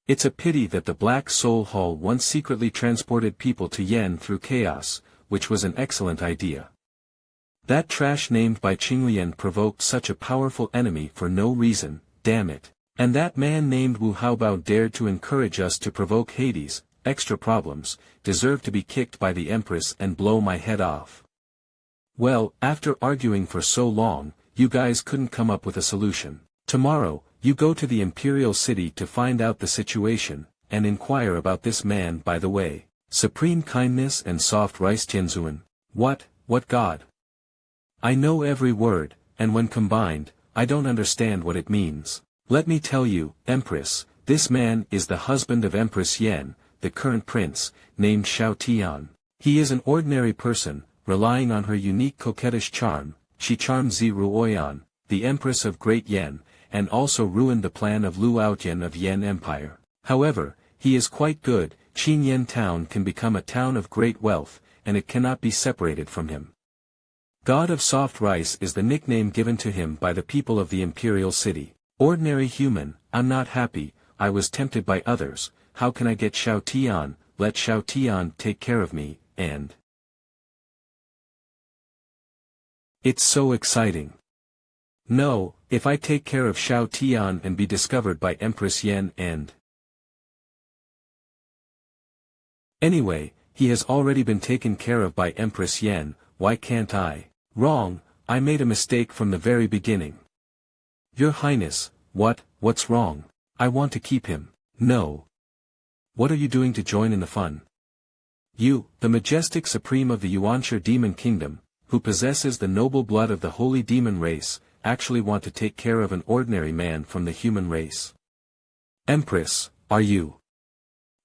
It's a pity that the Black Soul Hall once secretly transported people to Yan through chaos, which was an excellent idea. That trash named by Qinglian provoked such a powerful enemy for no reason, damn it. And that man named Wu Haobao dared to encourage us to provoke Hades, extra problems, deserve to be kicked by the Empress and blow my head off. Well, after arguing for so long, you guys couldn't come up with a solution. Tomorrow, you go to the Imperial City to find out the situation, and inquire about this man by the way. Supreme kindness and soft rice Tianzuan. What god? I know every word, and when combined, I don't understand what it means. Let me tell you, Empress, this man is the husband of Empress Yan, the current prince, named Xiao Tian. He is an ordinary person, relying on her unique coquettish charm. She charmed Ziru Oyan, the Empress of Great Yan, and also ruined the plan of Lu Aotian of Yan Empire. However, he is quite good. Chinen town can become a town of great wealth, and it cannot be separated from him. God of Soft Rice is the nickname given to him by the people of the Imperial City. Ordinary human, I'm not happy, I was tempted by others, how can I get Xiao Tian? Let Xiao Tian take care of me, and... It's so exciting. No, if I take care of Xiao Tian and be discovered by Empress Yan and... Anyway, he has already been taken care of by Empress Yan, why can't I? Wrong, I made a mistake from the very beginning. Your Highness, what's wrong? I want to keep him. No. What are you doing to join in the fun? You, the majestic supreme of the Yuanshi demon kingdom, who possesses the noble blood of the holy demon race, actually want to take care of an ordinary man from the human race. Empress, are you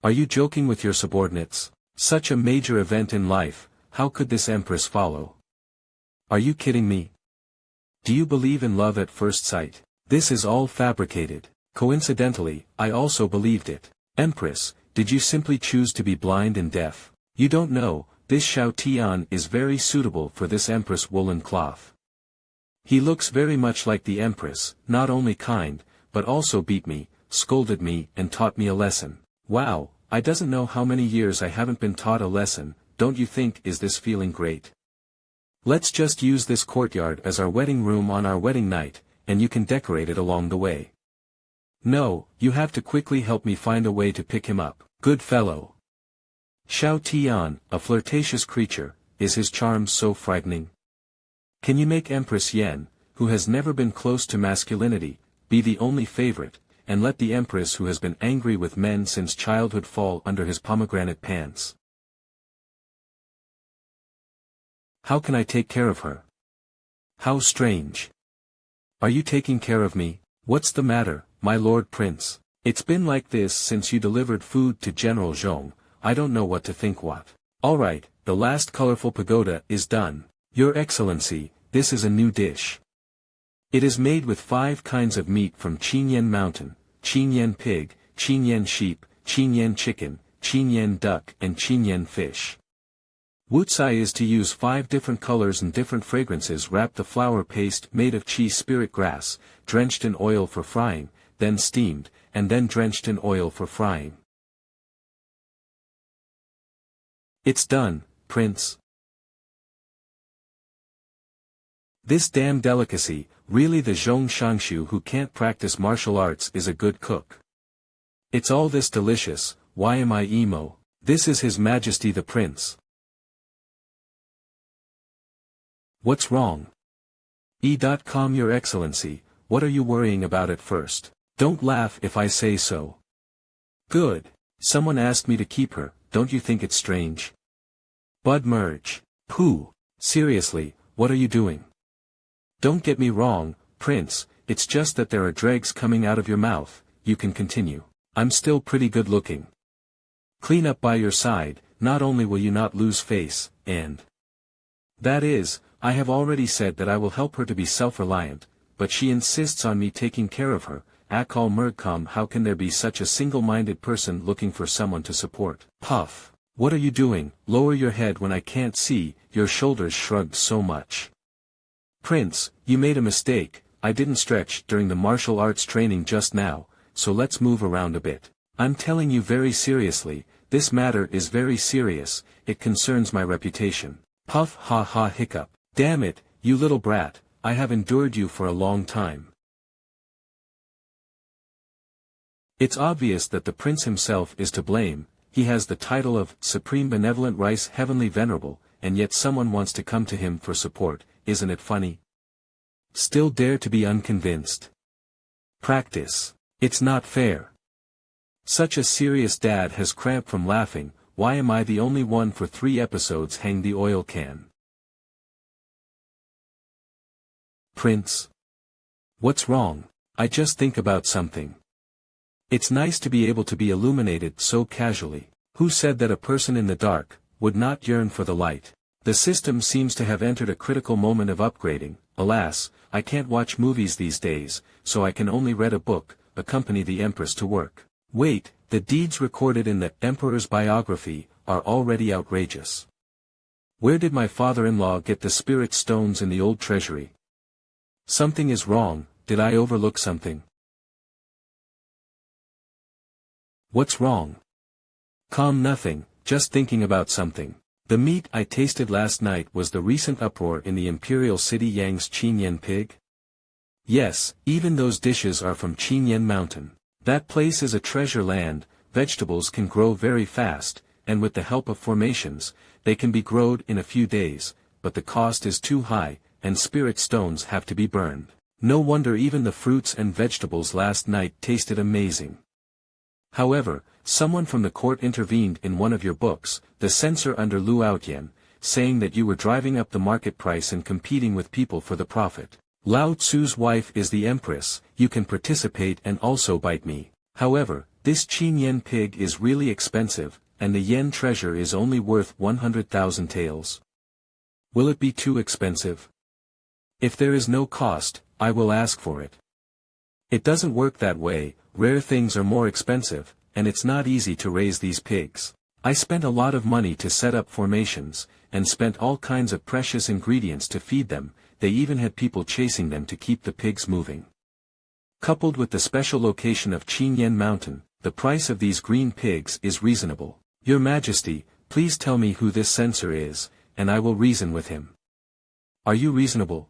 joking with your subordinates? Such a major event in life, how could this Empress follow? Are you kidding me? Do you believe in love at first sight? This is all fabricated. Coincidentally, I also believed it. Empress, did you simply choose to be blind and deaf? You don't know, this Xiao Tian is very suitable for this Empress woolen cloth. He looks very much like the Empress, not only kind, but also beat me, scolded me and taught me a lesson. Wow, I doesn't know how many years I haven't been taught a lesson, don't you think is this feeling great? Let's just use this courtyard as our wedding room on our wedding night, and you can decorate it along the way. No, you have to quickly help me find a way to pick him up. Good fellow. Xiao Tian, a flirtatious creature, is his charms so frightening? Can you make Empress Yen, who has never been close to masculinity, be the only favorite, and let the Empress who has been angry with men since childhood fall under his pomegranate pants? How can I take care of her? How strange. Are you taking care of me? What's the matter, my lord prince? It's been like this since you delivered food to General Zhong, I don't know what to think what. Alright, the last colorful pagoda is done. Your Excellency, this is a new dish. It is made with 5 kinds of meat from Chinen mountain, Chinen pig, Chinen sheep, Chinen chicken, Chinen duck and Chinen fish. Wutsai is to use 5 different colors and different fragrances. Wrap the flour paste made of chi spirit grass, drenched in oil for frying, then steamed, and then drenched in oil for frying. It's done, Prince. This damn delicacy, really the Zhong Shangshu who can't practice martial arts is a good cook. It's all this delicious, why am I emo? This is His Majesty the Prince. What's wrong? E.com Your Excellency, what are you worrying about at first? Don't laugh if I say so. Good. Someone asked me to keep her, don't you think it's strange? Bud merge. Pooh. Seriously, what are you doing? Don't get me wrong, Prince, it's just that there are dregs coming out of your mouth, you can continue. I'm still pretty good looking. Clean up by your side, not only will you not lose face, and... That is, I have already said that I will help her to be self-reliant, but she insists on me taking care of her. Akal Murgcom, how can there be such a single-minded person looking for someone to support? Puff. What are you doing? Lower your head when I can't see, your shoulders shrugged so much. Prince, you made a mistake, I didn't stretch during the martial arts training just now, so let's move around a bit. I'm telling you very seriously, this matter is very serious, it concerns my reputation. Puff ha ha hiccup. Damn it, you little brat, I have endured you for a long time. It's obvious that the prince himself is to blame, he has the title of Supreme Benevolent Rice Heavenly Venerable, and yet someone wants to come to him for support, isn't it funny? Still dare to be unconvinced. Practice. It's not fair. Such a serious dad has cramped from laughing, why am I the only one for 3 episodes? Hang the oil can. Prince. What's wrong? I just think about something. It's nice to be able to be illuminated so casually. Who said that a person in the dark would not yearn for the light? The system seems to have entered a critical moment of upgrading. Alas, I can't watch movies these days, so I can only read a book, accompany the Empress to work. Wait, the deeds recorded in the Emperor's biography are already outrageous. Where did my father-in-law get the spirit stones in the old treasury? Something is wrong, did I overlook something? What's wrong? Calm, nothing, just thinking about something. The meat I tasted last night was the recent uproar in the imperial city Yang's Chinen pig? Yes, even those dishes are from Chinen Mountain. That place is a treasure land, vegetables can grow very fast, and with the help of formations, they can be grown in a few days, but the cost is too high, and spirit stones have to be burned. No wonder even the fruits and vegetables last night tasted amazing. However, someone from the court intervened in one of your books, the censor under Lu Outyen, saying that you were driving up the market price and competing with people for the profit. Lao Tzu's wife is the Empress, you can participate and also bite me. However, this Chinen pig is really expensive, and the yen treasure is only worth 100,000 taels. Will it be too expensive? If there is no cost, I will ask for it. It doesn't work that way, rare things are more expensive, and it's not easy to raise these pigs. I spent a lot of money to set up formations, and spent all kinds of precious ingredients to feed them, they even had people chasing them to keep the pigs moving. Coupled with the special location of Chinen Mountain, the price of these green pigs is reasonable. Your Majesty, please tell me who this censor is, and I will reason with him. Are you reasonable?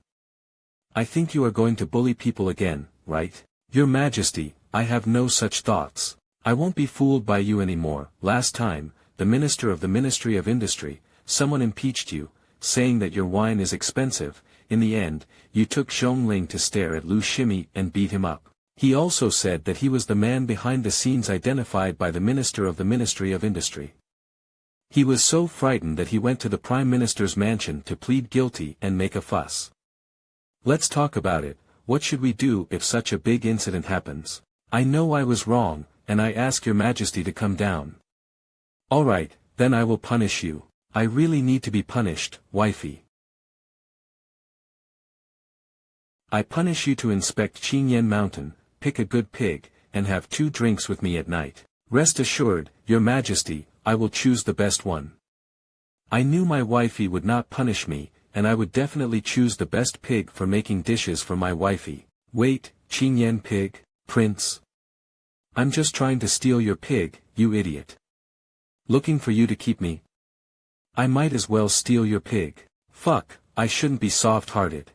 I think you are going to bully people again, right? Your Majesty, I have no such thoughts. I won't be fooled by you anymore. Last time, the Minister of the Ministry of Industry, someone impeached you, saying that your wine is expensive. In the end, you took Zhongling to stare at Lu Shimi and beat him up. He also said that he was the man behind the scenes identified by the Minister of the Ministry of Industry. He was so frightened that he went to the Prime Minister's mansion to plead guilty and make a fuss. Let's talk about it. What should we do if such a big incident happens? I know I was wrong, and I ask your Majesty to come down. Alright, then I will punish you. I really need to be punished, wifey. I punish you to inspect Chinen Mountain, pick a good pig, and have 2 drinks with me at night. Rest assured, your Majesty, I will choose the best one. I knew my wifey would not punish me, and I would definitely choose the best pig for making dishes for my wifey. Wait, Chinen pig, Prince. I'm just trying to steal your pig, you idiot. Looking for you to keep me? I might as well steal your pig. Fuck, I shouldn't be soft-hearted.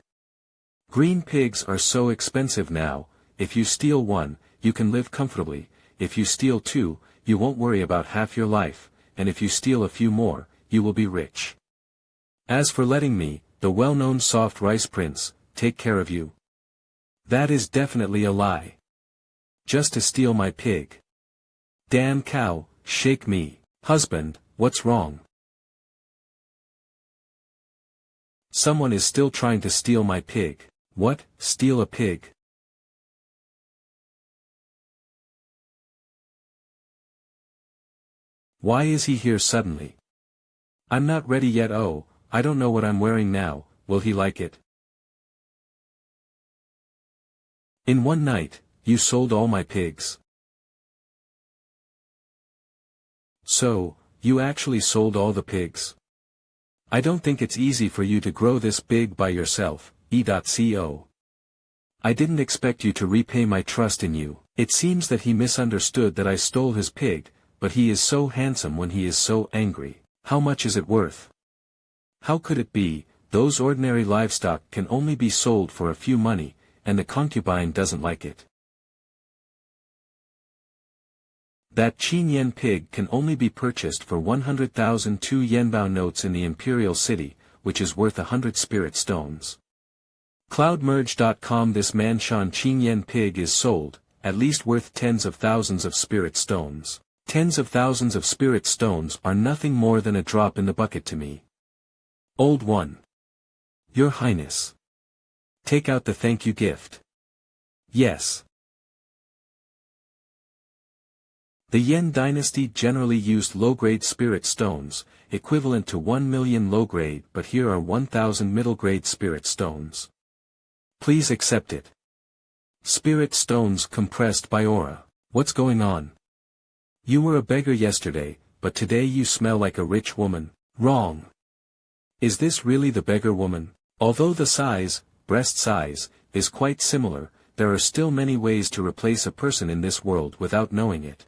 Green pigs are so expensive now. If you steal one, you can live comfortably. If you steal 2, you won't worry about half your life, and if you steal a few more, you will be rich. As for letting me, the well-known soft rice prince, take care of you. That is definitely a lie. Just to steal my pig. Damn cow, shake me. Husband, what's wrong? Someone is still trying to steal my pig. What, steal a pig? Why is he here suddenly? I'm not ready yet. Oh, I don't know what I'm wearing now, will he like it? In one night, you sold all my pigs. So, you actually sold all the pigs? I don't think it's easy for you to grow this big by yourself, E.co. I didn't expect you to repay my trust in you. It seems that he misunderstood that I stole his pig, but he is so handsome when he is so angry. How much is it worth? How could it be? Those ordinary livestock can only be sold for a few money, and the concubine doesn't like it. That Chinen pig can only be purchased for 100,000 2 yenbao notes in the imperial city, which is worth 100 spirit stones. Cloudmerge.com. This Manshan Chinen pig is sold, at least worth tens of thousands of spirit stones. Tens of thousands of spirit stones are nothing more than a drop in the bucket to me. Old one. Your Highness. Take out the thank you gift. Yes. The Yen dynasty generally used low-grade spirit stones, equivalent to 1 million low-grade, but here are 1,000 middle-grade spirit stones. Please accept it. Spirit stones compressed by aura. What's going on? You were a beggar yesterday, but today you smell like a rich woman. Wrong. Is this really the beggar woman? Although the size, breast size, is quite similar, there are still many ways to replace a person in this world without knowing it.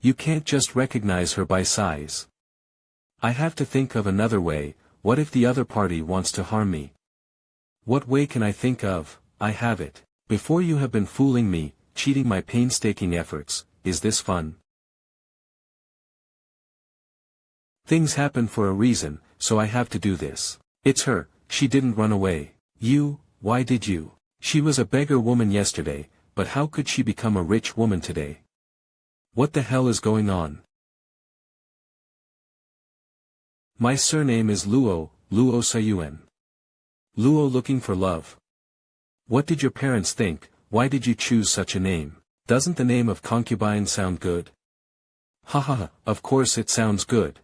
You can't just recognize her by size. I have to think of another way. What if the other party wants to harm me? What way can I think of? I have it. Before you have been fooling me, cheating my painstaking efforts. Is this fun? Things happen for a reason, so I have to do this. It's her. She didn't run away. You, why did you? She was a beggar woman yesterday, but how could she become a rich woman today? What the hell is going on? My surname is Luo, Luo Sayuan. Luo looking for love. What did your parents think? Why did you choose such a name? Doesn't the name of concubine sound good? Haha, of course it sounds good.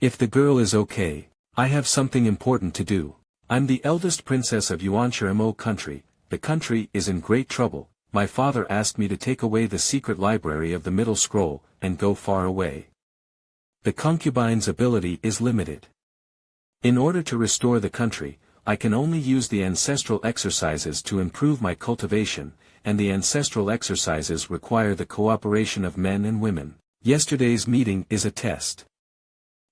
If the girl is okay, I have something important to do. I'm the eldest princess of Yuanshire Mo country. The country is in great trouble. My father asked me to take away the secret library of the Middle Scroll, and go far away. The concubine's ability is limited. In order to restore the country, I can only use the ancestral exercises to improve my cultivation, and the ancestral exercises require the cooperation of men and women. Yesterday's meeting is a test.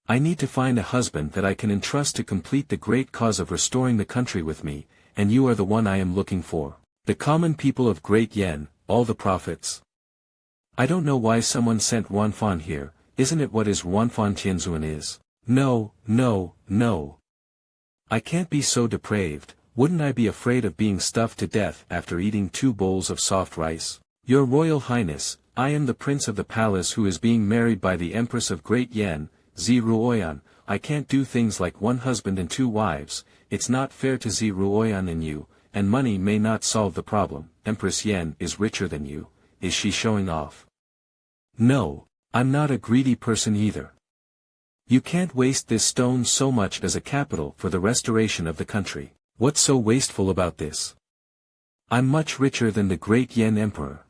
I need to find a husband that I can entrust to complete the great cause of restoring the country with me, and you are the one I am looking for. The common people of Great Yen, all the prophets. I don't know why someone sent Wanfan here, isn't it what is Wanfan Tianzuan is? No, no, no. I can't be so depraved, wouldn't I be afraid of being stuffed to death after eating 2 bowls of soft rice? Your Royal Highness, I am the Prince of the Palace who is being married by the Empress of Great Yen, Ziruoyan. I can't do things like 1 husband and 2 wives, it's not fair to Ziruoyan and you, and money may not solve the problem. Empress Yen is richer than you, is she showing off? No, I'm not a greedy person either. You can't waste this stone so much as a capital for the restoration of the country. What's so wasteful about this? I'm much richer than the great Yen Emperor.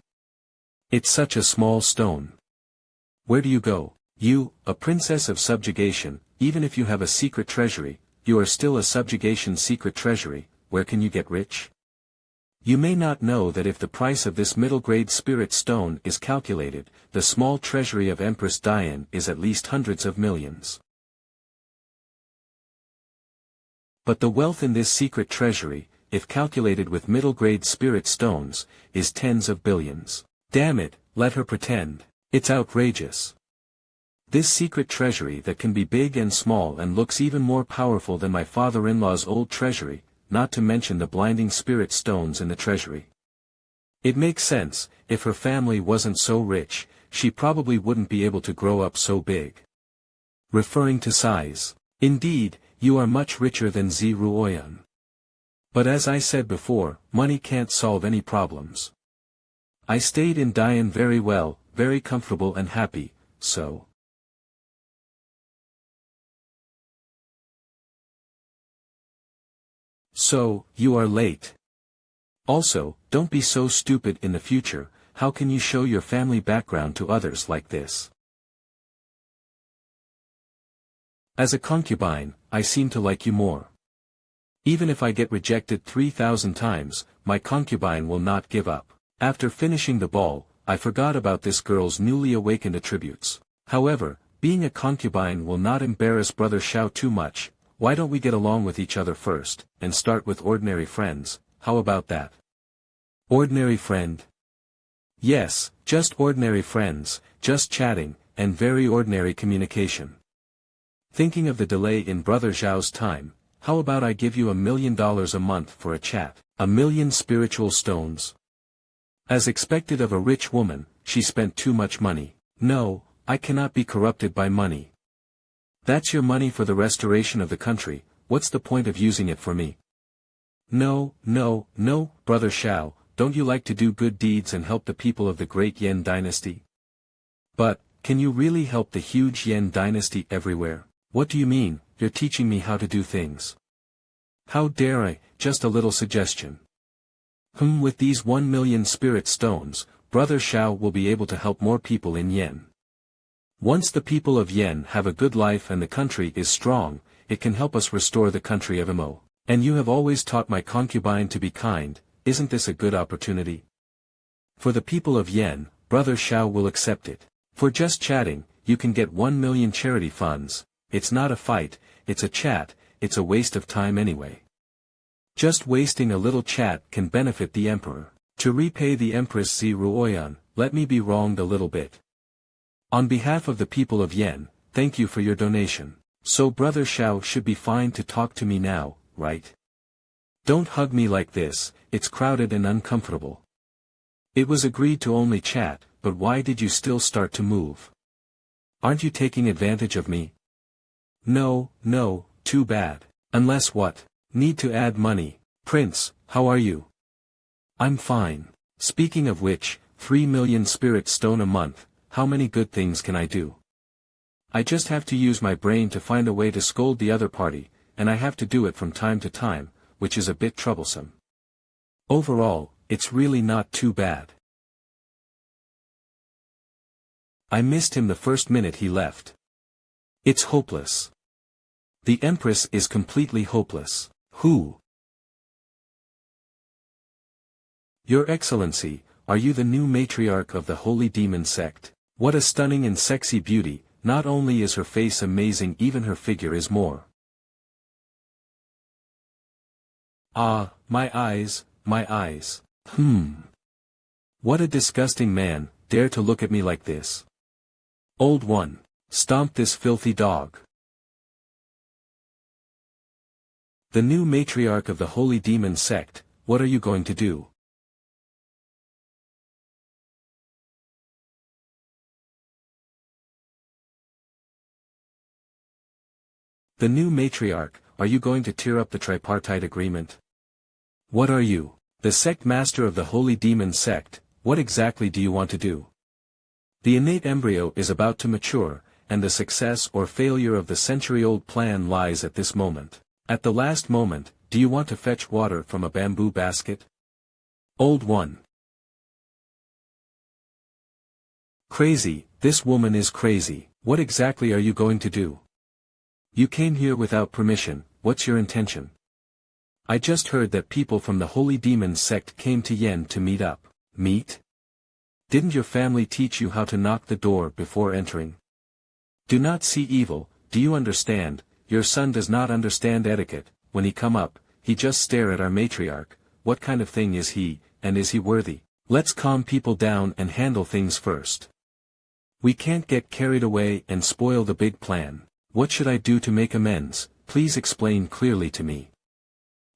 It's such a small stone. Where do you go? You, a princess of subjugation, even if you have a secret treasury, you are still a subjugation secret treasury, where can you get rich? You may not know that if the price of this middle-grade spirit stone is calculated, the small treasury of Empress Dian is at least hundreds of millions. But the wealth in this secret treasury, if calculated with middle-grade spirit stones, is tens of billions. Damn it, let her pretend. It's outrageous. This secret treasury that can be big and small and looks even more powerful than my father-in-law's old treasury, not to mention the blinding spirit stones in the treasury. It makes sense, if her family wasn't so rich, she probably wouldn't be able to grow up so big. Referring to size. Indeed, you are much richer than Ziruoyan. But as I said before, money can't solve any problems. I stayed in Dian very well, very comfortable and happy, so. So, you are late. Also, don't be so stupid in the future, how can you show your family background to others like this? As a concubine, I seem to like you more. Even if I get rejected 3,000 times, my concubine will not give up. After finishing the ball, I forgot about this girl's newly awakened attributes. However, being a concubine will not embarrass Brother Xiao too much. Why don't we get along with each other first, and start with ordinary friends, how about that? Ordinary friend? Yes, just ordinary friends, just chatting, and very ordinary communication. Thinking of the delay in Brother Zhao's time, how about I give you $1 million a month for a chat? 1,000,000 spiritual stones. As expected of a rich woman, she spent too much money. No, I cannot be corrupted by money. That's your money for the restoration of the country, what's the point of using it for me? No, no, no, Brother Xiao, don't you like to do good deeds and help the people of the great Yen dynasty? But, can you really help the huge Yen dynasty everywhere? What do you mean, you're teaching me how to do things? How dare I, just a little suggestion. With these 1,000,000 spirit stones, Brother Xiao will be able to help more people in Yen. Once the people of Yen have a good life and the country is strong, it can help us restore the country of Mo. And you have always taught my concubine to be kind, isn't this a good opportunity? For the people of Yen, Brother Xiao will accept it. For just chatting, you can get 1,000,000 charity funds. It's not a fight, it's a chat, it's a waste of time anyway. Just wasting a little chat can benefit the emperor. To repay the Empress Ziruoyan, let me be wronged a little bit. On behalf of the people of Yen, thank you for your donation. So Brother Xiao should be fine to talk to me now, right? Don't hug me like this, it's crowded and uncomfortable. It was agreed to only chat, but why did you still start to move? Aren't you taking advantage of me? No, no, too bad. Unless what? Need to add money. Prince, how are you? I'm fine. Speaking of which, 3,000,000 spirit stone a month, how many good things can I do? I just have to use my brain to find a way to scold the other party, and I have to do it from time to time, which is a bit troublesome. Overall, it's really not too bad. I missed him the first minute he left. It's hopeless. The Empress is completely hopeless. Who? Your Excellency, are you the new matriarch of the Holy Demon sect? What a stunning and sexy beauty, not only is her face amazing, even her figure is more. Ah, my eyes, my eyes. What a disgusting man, dare to look at me like this. Old one, stomp this filthy dog. The new matriarch of the Holy Demon sect, what are you going to do? The new matriarch, are you going to tear up the tripartite agreement? What are you? The sect master of the Holy Demon sect, what exactly do you want to do? The innate embryo is about to mature, and the success or failure of the century-old plan lies at this moment. At the last moment, do you want to fetch water from a bamboo basket? Old one. Crazy, this woman is crazy. What exactly are you going to do? You came here without permission, what's your intention? I just heard that people from the Holy Demon sect came to Yen to meet up. Meet? Didn't your family teach you how to knock the door before entering? Do not see evil, do you understand? Your son does not understand etiquette. When he come up, he just stare at our matriarch. What kind of thing is he, and is he worthy? Let's calm people down and handle things first. We can't get carried away and spoil the big plan. What should I do to make amends? Please explain clearly to me.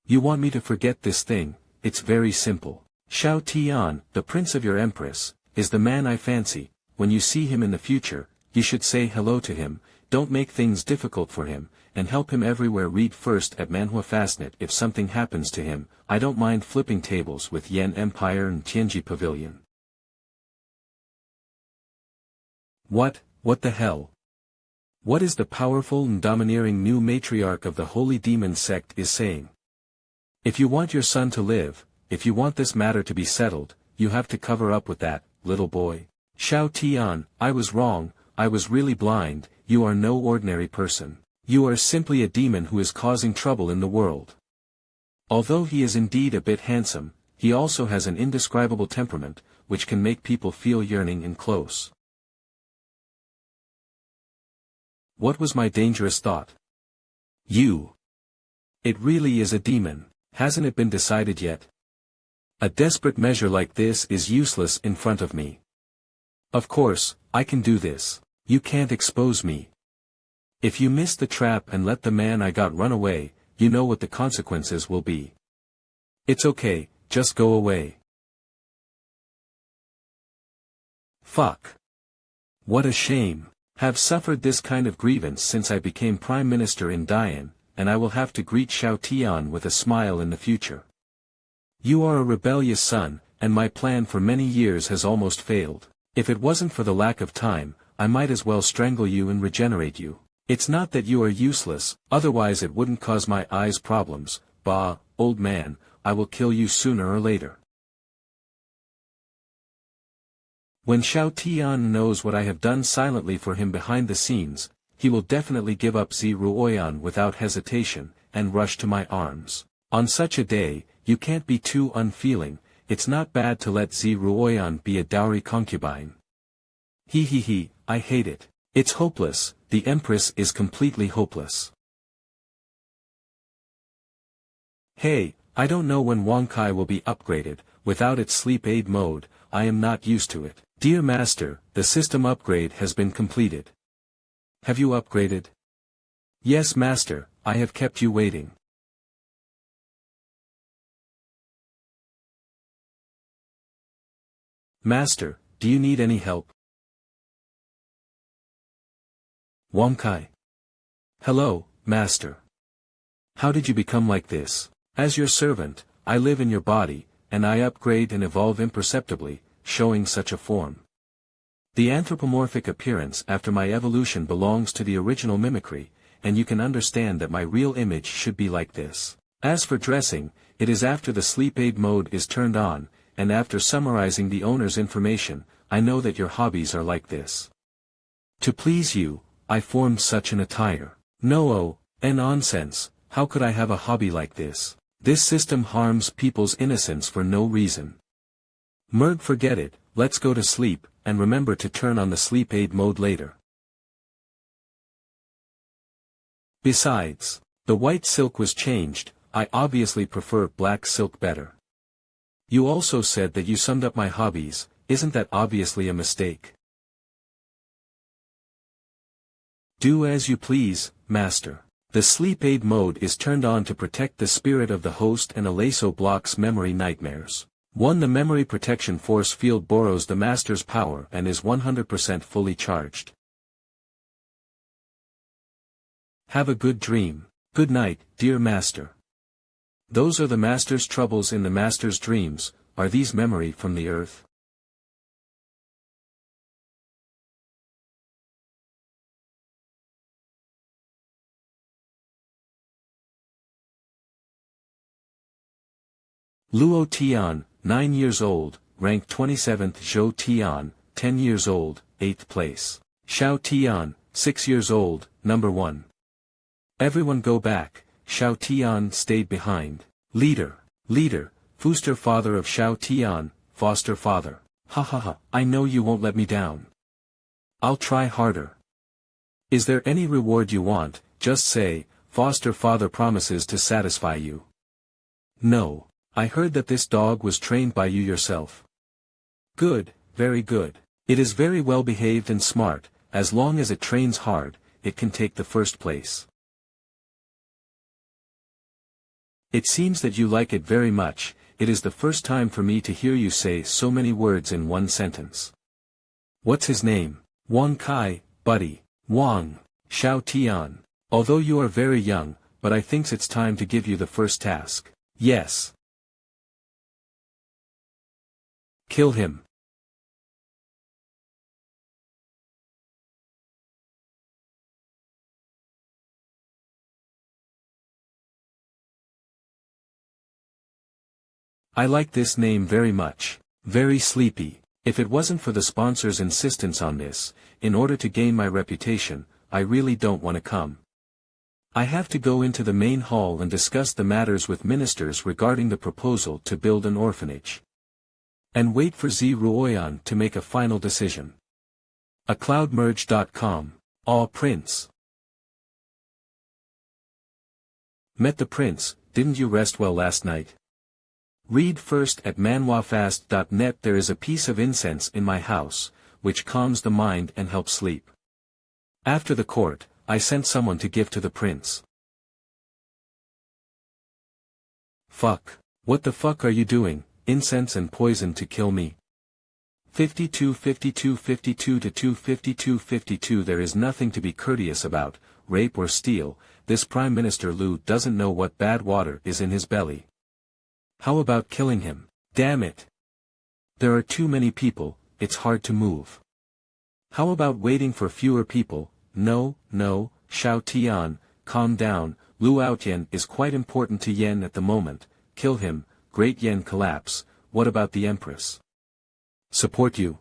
You want me to forget this thing? It's very simple. Xiao Tian, the prince of your Empress, is the man I fancy. When you see him in the future, you should say hello to him, don't make things difficult for him, and help him everywhere. Read first at MANHWA Fastnet. If something happens to him, I don't mind flipping tables with Yen Empire and Tianji Pavilion. What the hell? What is the powerful and domineering new matriarch of the Holy Demon sect is saying? If you want your son to live, if you want this matter to be settled, you have to cover up with that, little boy. Xiao Tian, I was wrong, I was really blind. You are no ordinary person. You are simply a demon who is causing trouble in the world. Although he is indeed a bit handsome, he also has an indescribable temperament, which can make people feel yearning and close. What was my dangerous thought? You. It really is a demon, hasn't it been decided yet? A desperate measure like this is useless in front of me. Of course, I can do this. You can't expose me. If you miss the trap and let the man I got run away, you know what the consequences will be. It's okay, just go away. Fuck. What a shame. Have suffered this kind of grievance since I became Prime Minister in Dian, and I will have to greet Xiao Tian with a smile in the future. You are a rebellious son, and my plan for many years has almost failed. If it wasn't for the lack of time, I might as well strangle you and regenerate you. It's not that you are useless, otherwise it wouldn't cause my eyes problems. Bah, old man, I will kill you sooner or later. When Xiao Tian knows what I have done silently for him behind the scenes, he will definitely give up Zi Ruoyan without hesitation, and rush to my arms. On such a day, you can't be too unfeeling. It's not bad to let Zi Ruoyan be a dowry concubine. He, I hate it. It's hopeless, the Empress is completely hopeless. Hey, I don't know when Wangkai will be upgraded. Without its sleep aid mode, I am not used to it. Dear Master, the system upgrade has been completed. Have you upgraded? Yes, Master, I have kept you waiting. Master, do you need any help? Wangkai. Hello, Master. How did you become like this? As your servant, I live in your body, and I upgrade and evolve imperceptibly, showing such a form. The anthropomorphic appearance after my evolution belongs to the original mimicry, and you can understand that my real image should be like this. As for dressing, it is after the sleep aid mode is turned on, and after summarizing the owner's information, I know that your hobbies are like this. To please you, I formed such an attire. No, nonsense, how could I have a hobby like this? This system harms people's innocence for no reason. Merg, forget it, let's go to sleep, and remember to turn on the sleep aid mode later. Besides, the white silk was changed, I obviously prefer black silk better. You also said that you summed up my hobbies, isn't that obviously a mistake? Do as you please, master. The sleep aid mode is turned on to protect the spirit of the host and also blocks memory nightmares. 1. The memory protection force field borrows the master's power and is 100% fully charged. Have a good dream. Good night, dear master. Those are the master's troubles in the master's dreams. Are these memory from the earth? Luo Tian, 9 years old, rank 27th. Zhou Tian, 10 years old, 8th place. Xiao Tian, 6 years old, number 1. Everyone go back. Xiao Tian stayed behind. Leader, foster father of Xiao Tian, foster father. Ha ha ha, I know you won't let me down. I'll try harder. Is there any reward you want? Just say, foster father promises to satisfy you. No. I heard that this dog was trained by you yourself. Good, very good. It is very well behaved and smart, as long as it trains hard, it can take the first place. It seems that you like it very much. It is the first time for me to hear you say so many words in one sentence. What's his name? Wang Kai, buddy. Wang, Xiao Tian. Although you are very young, but I think it's time to give you the first task. Yes. Kill him. I like this name very much. Very sleepy. If it wasn't for the sponsor's insistence on this, in order to gain my reputation, I really don't want to come. I have to go into the main hall and discuss the matters with ministers regarding the proposal to build an orphanage. And wait for Zi Ruoyan to make a final decision. acloudmerge.com. Aw, Prince. Met the prince, didn't you rest well last night? Read first at manhwafast.net. There is a piece of incense in my house, which calms the mind and helps sleep. After the court, I sent someone to give to the prince. Fuck. What the fuck are you doing? Incense and poison to kill me. 52-52-52 to 252-52. There is nothing to be courteous about, rape or steal. This Prime Minister Liu doesn't know what bad water is in his belly. How about killing him? Damn it. There are too many people, it's hard to move. How about waiting for fewer people? No, Xiao Tian, calm down. Lu Outyen is quite important to Yen at the moment. Kill him. Great Yen collapse. What about the Empress? Support you.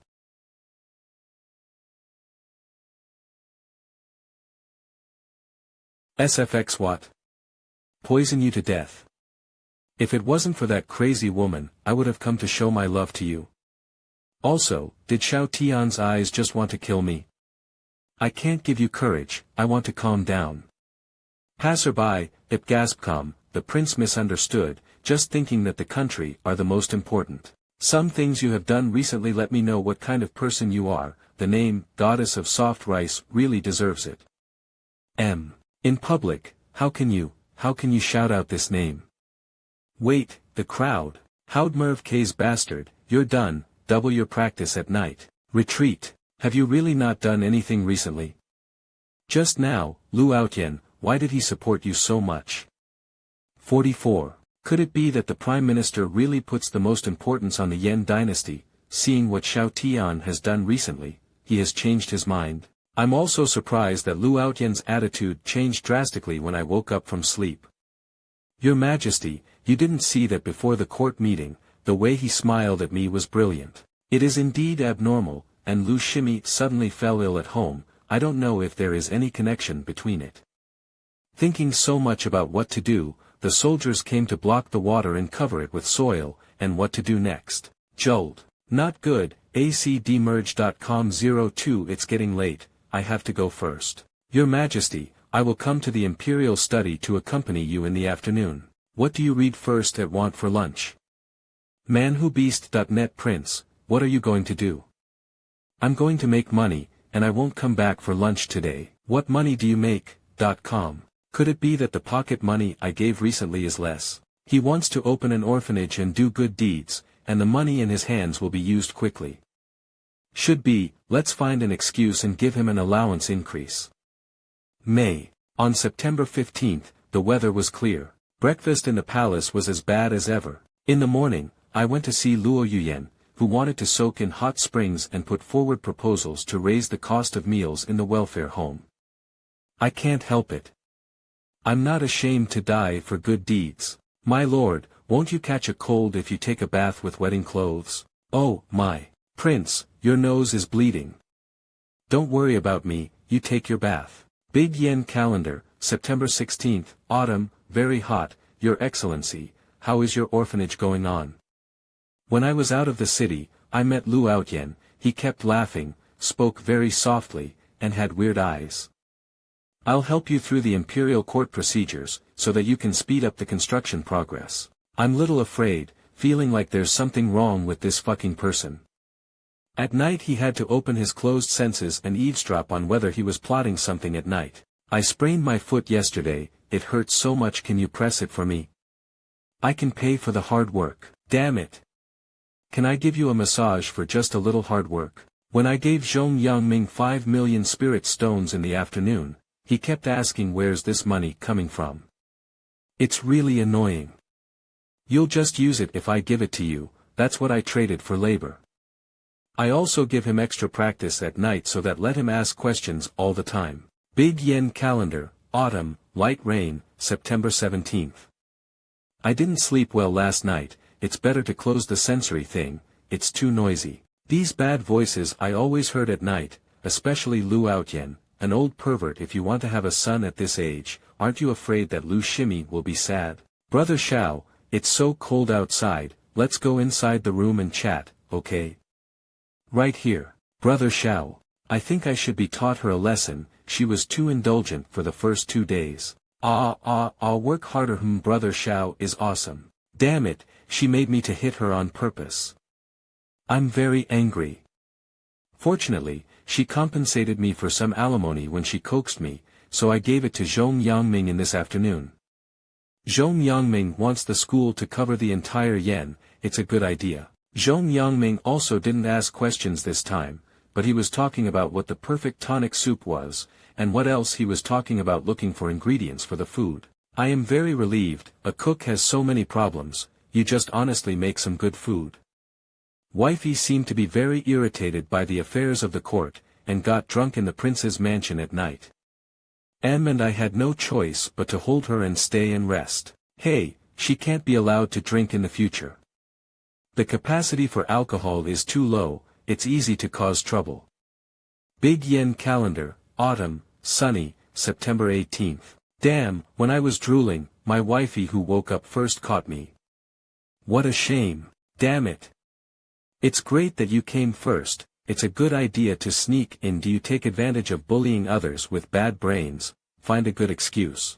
SFX what? Poison you to death. If it wasn't for that crazy woman, I would have come to show my love to you. Also, did Xiao Tian's eyes just want to kill me? I can't give you courage, I want to calm down. Passerby, Ipgaspcom, the prince misunderstood, just thinking that the country are the most important. Some things you have done recently let me know what kind of person you are. The name, Goddess of Soft Rice, really deserves it. In public, how can you shout out this name? Wait, the crowd. How'd Merv K's bastard, you're done, double your practice at night. Retreat. Have you really not done anything recently? Just now, Lu Outyen, why did he support you so much? 44. Could it be that the Prime Minister really puts the most importance on the Yen dynasty? Seeing what Xiao Tian has done recently, he has changed his mind. I'm also surprised that Lu Outyen's attitude changed drastically when I woke up from sleep. Your Majesty, you didn't see that before the court meeting, the way he smiled at me was brilliant. It is indeed abnormal, and Lu Shimi suddenly fell ill at home. I don't know if there is any connection between it. Thinking so much about what to do, the soldiers came to block the water and cover it with soil, and what to do next. Jolt. Not good, acdmerge.com 02. It's getting late, I have to go first. Your Majesty, I will come to the Imperial Study to accompany you in the afternoon. What do you read first at want for lunch? manhwabeast.net. Prince, what are you going to do? I'm going to make money, and I won't come back for lunch today. What money do you make? .com. Could it be that the pocket money I gave recently is less? He wants to open an orphanage and do good deeds, and the money in his hands will be used quickly. Should be, let's find an excuse and give him an allowance increase. May. On September 15th, the weather was clear. Breakfast in the palace was as bad as ever. In the morning, I went to see Luo Yuyan, who wanted to soak in hot springs and put forward proposals to raise the cost of meals in the welfare home. I can't help it. I'm not ashamed to die for good deeds. My lord, won't you catch a cold if you take a bath with wetting clothes? Oh, my. Prince, your nose is bleeding. Don't worry about me, you take your bath. Big Yen Calendar, September 16th, Autumn, very hot, Your Excellency, how is your orphanage going on? When I was out of the city, I met Lu Outyen. He kept laughing, spoke very softly, and had weird eyes. I'll help you through the imperial court procedures, so that you can speed up the construction progress. I'm little afraid, feeling like there's something wrong with this fucking person. At night he had to open his closed senses and eavesdrop on whether he was plotting something at night. I sprained my foot yesterday, it hurts so much. Can you press it for me? I can pay for the hard work. Damn it. Can I give you a massage for just a little hard work? When I gave Zhong Yangming 5 million spirit stones in the afternoon, he kept asking where's this money coming from. It's really annoying. You'll just use it if I give it to you, that's what I traded for labor. I also give him extra practice at night so that let him ask questions all the time. Big Yen Calendar, Autumn, Light Rain, September 17th. I didn't sleep well last night, it's better to close the sensory thing, it's too noisy. These bad voices I always heard at night, especially Lu Outyen, an old pervert. If you want to have a son at this age, aren't you afraid that Lu Shimi will be sad? Brother Xiao, it's so cold outside, let's go inside the room and chat, okay? Right here. Brother Xiao, I think I should be taught her a lesson, she was too indulgent for the first 2 days. I'll work harder. Brother Xiao is awesome. Damn it, she made me to hit her on purpose. I'm very angry. Fortunately, she compensated me for some alimony when she coaxed me, so I gave it to Zhong Yangming in this afternoon. Zhong Yangming wants the school to cover the entire yen, it's a good idea. Zhong Yangming also didn't ask questions this time, but he was talking about what the perfect tonic soup was, and what else he was talking about looking for ingredients for the food. I am very relieved, a cook has so many problems, you just honestly make some good food. Wifey seemed to be very irritated by the affairs of the court, and got drunk in the prince's mansion at night. And I had no choice but to hold her and stay and rest. Hey, she can't be allowed to drink in the future. The capacity for alcohol is too low, it's easy to cause trouble. Big Yen Calendar, Autumn, Sunny, September 18th. Damn, when I was drooling, my wifey who woke up first caught me. What a shame. Damn it. It's great that you came first, it's a good idea to sneak in. Do you take advantage of bullying others with bad brains? Find a good excuse.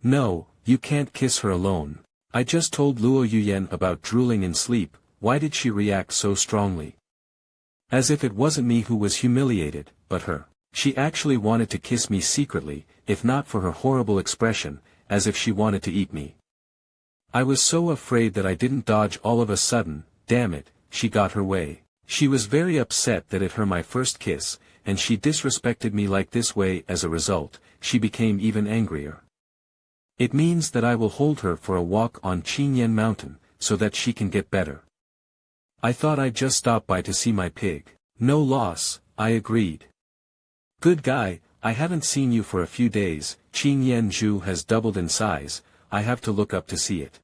No, you can't kiss her alone. I just told Luo Yuyen about drooling in sleep, why did she react so strongly? As if it wasn't me who was humiliated, but her. She actually wanted to kiss me secretly, if not for her horrible expression, as if she wanted to eat me. I was so afraid that I didn't dodge all of a sudden. Damn it, she got her way. She was very upset that it her my first kiss, and she disrespected me like this way. As a result, she became even angrier. It means that I will hold her for a walk on Chinen Mountain, so that she can get better. I thought I'd just stop by to see my pig. No loss, I agreed. Good guy, I haven't seen you for a few days. Chinen Zhu has doubled in size, I have to look up to see it.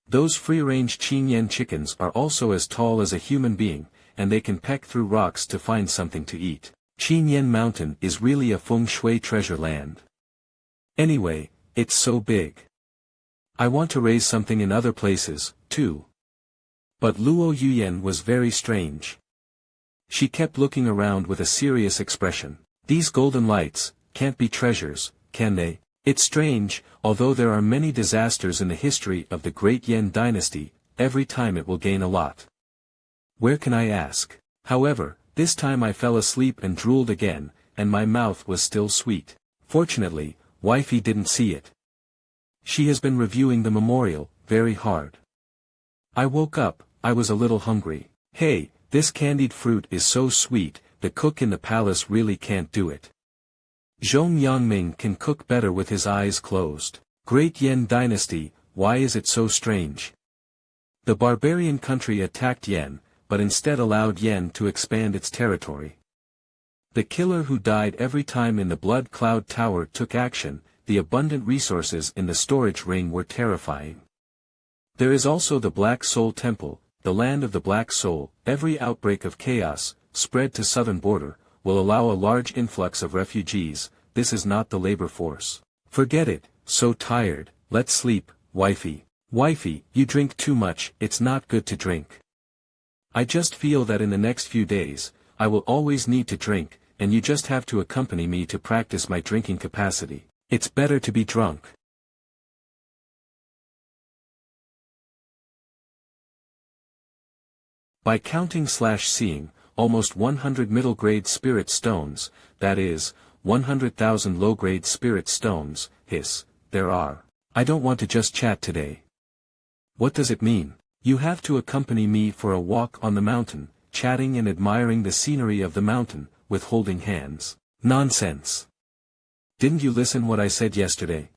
Those free-range Chinen chickens are also as tall as a human being, and they can peck through rocks to find something to eat. Chinen Mountain is really a feng shui treasure land. Anyway, it's so big. I want to raise something in other places, too. But Luo Yuyan was very strange. She kept looking around with a serious expression. These golden lights can't be treasures, can they? It's strange, although there are many disasters in the history of the great Yan dynasty, every time it will gain a lot. Where can I ask? However, this time I fell asleep and drooled again, and my mouth was still sweet. Fortunately, wifey didn't see it. She has been reviewing the memorial, very hard. I woke up, I was a little hungry. Hey, this candied fruit is so sweet, the cook in the palace really can't do it. Zhong Yangming can cook better with his eyes closed. Great Yan dynasty, why is it so strange? The barbarian country attacked Yan, but instead allowed Yan to expand its territory. The killer who died every time in the Blood Cloud Tower took action, the abundant resources in the storage ring were terrifying. There is also the Black Soul Temple, the land of the Black Soul. Every outbreak of chaos, spread to southern border, will allow a large influx of refugees. This is not the labor force. Forget it, so tired, let's sleep, wifey. Wifey, you drink too much, it's not good to drink. I just feel that in the next few days, I will always need to drink, and you just have to accompany me to practice my drinking capacity. It's better to be drunk. By counting/seeing, almost 100 middle-grade spirit stones, that is, 100,000 low-grade spirit stones, there are. I don't want to just chat today. What does it mean? You have to accompany me for a walk on the mountain, chatting and admiring the scenery of the mountain, with holding hands. Nonsense. Didn't you listen what I said yesterday?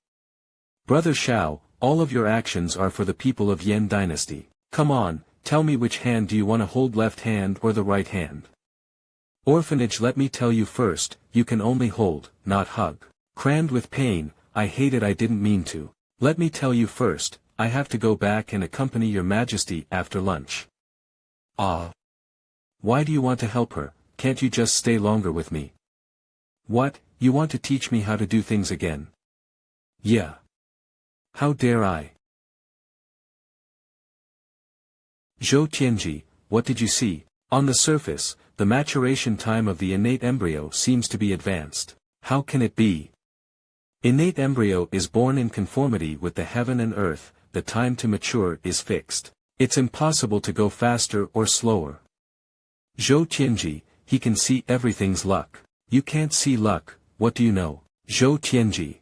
Brother Shao, all of your actions are for the people of Yan dynasty. Come on, tell me which hand do you want to hold, left hand or the right hand? Orphanage, let me tell you first, you can only hold, not hug. Crammed with pain, I hate it, I didn't mean to. Let me tell you first, I have to go back and accompany your majesty after lunch. Ah. Why do you want to help her? Can't you just stay longer with me? What, you want to teach me how to do things again? Yeah. How dare I? Zhou Tianji, what did you see? On the surface, the maturation time of the innate embryo seems to be advanced. How can it be? Innate embryo is born in conformity with the heaven and earth, the time to mature is fixed. It's impossible to go faster or slower. Zhou Tianji, he can see everything's luck. You can't see luck, what do you know? Zhou Tianji.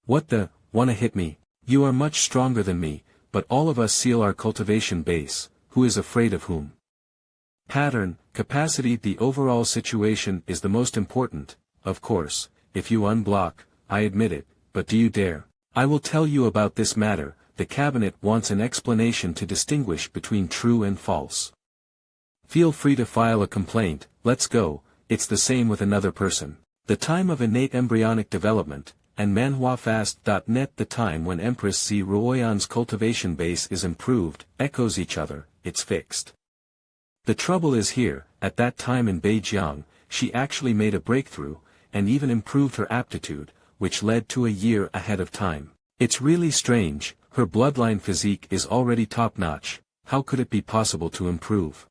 What the, wanna hit me? You are much stronger than me, but all of us seal our cultivation base, who is afraid of whom? Pattern, capacity, the overall situation is the most important, of course, if you unblock, I admit it, but do you dare? I will tell you about this matter, the cabinet wants an explanation to distinguish between true and false. Feel free to file a complaint, let's go, it's the same with another person. The time of innate embryonic development, and manhwafast.net, the time when Empress C. Ruoyan's cultivation base is improved, echoes each other, it's fixed. The trouble is here, at that time in Beijiang, she actually made a breakthrough, and even improved her aptitude, which led to a year ahead of time. It's really strange, her bloodline physique is already top-notch, how could it be possible to improve?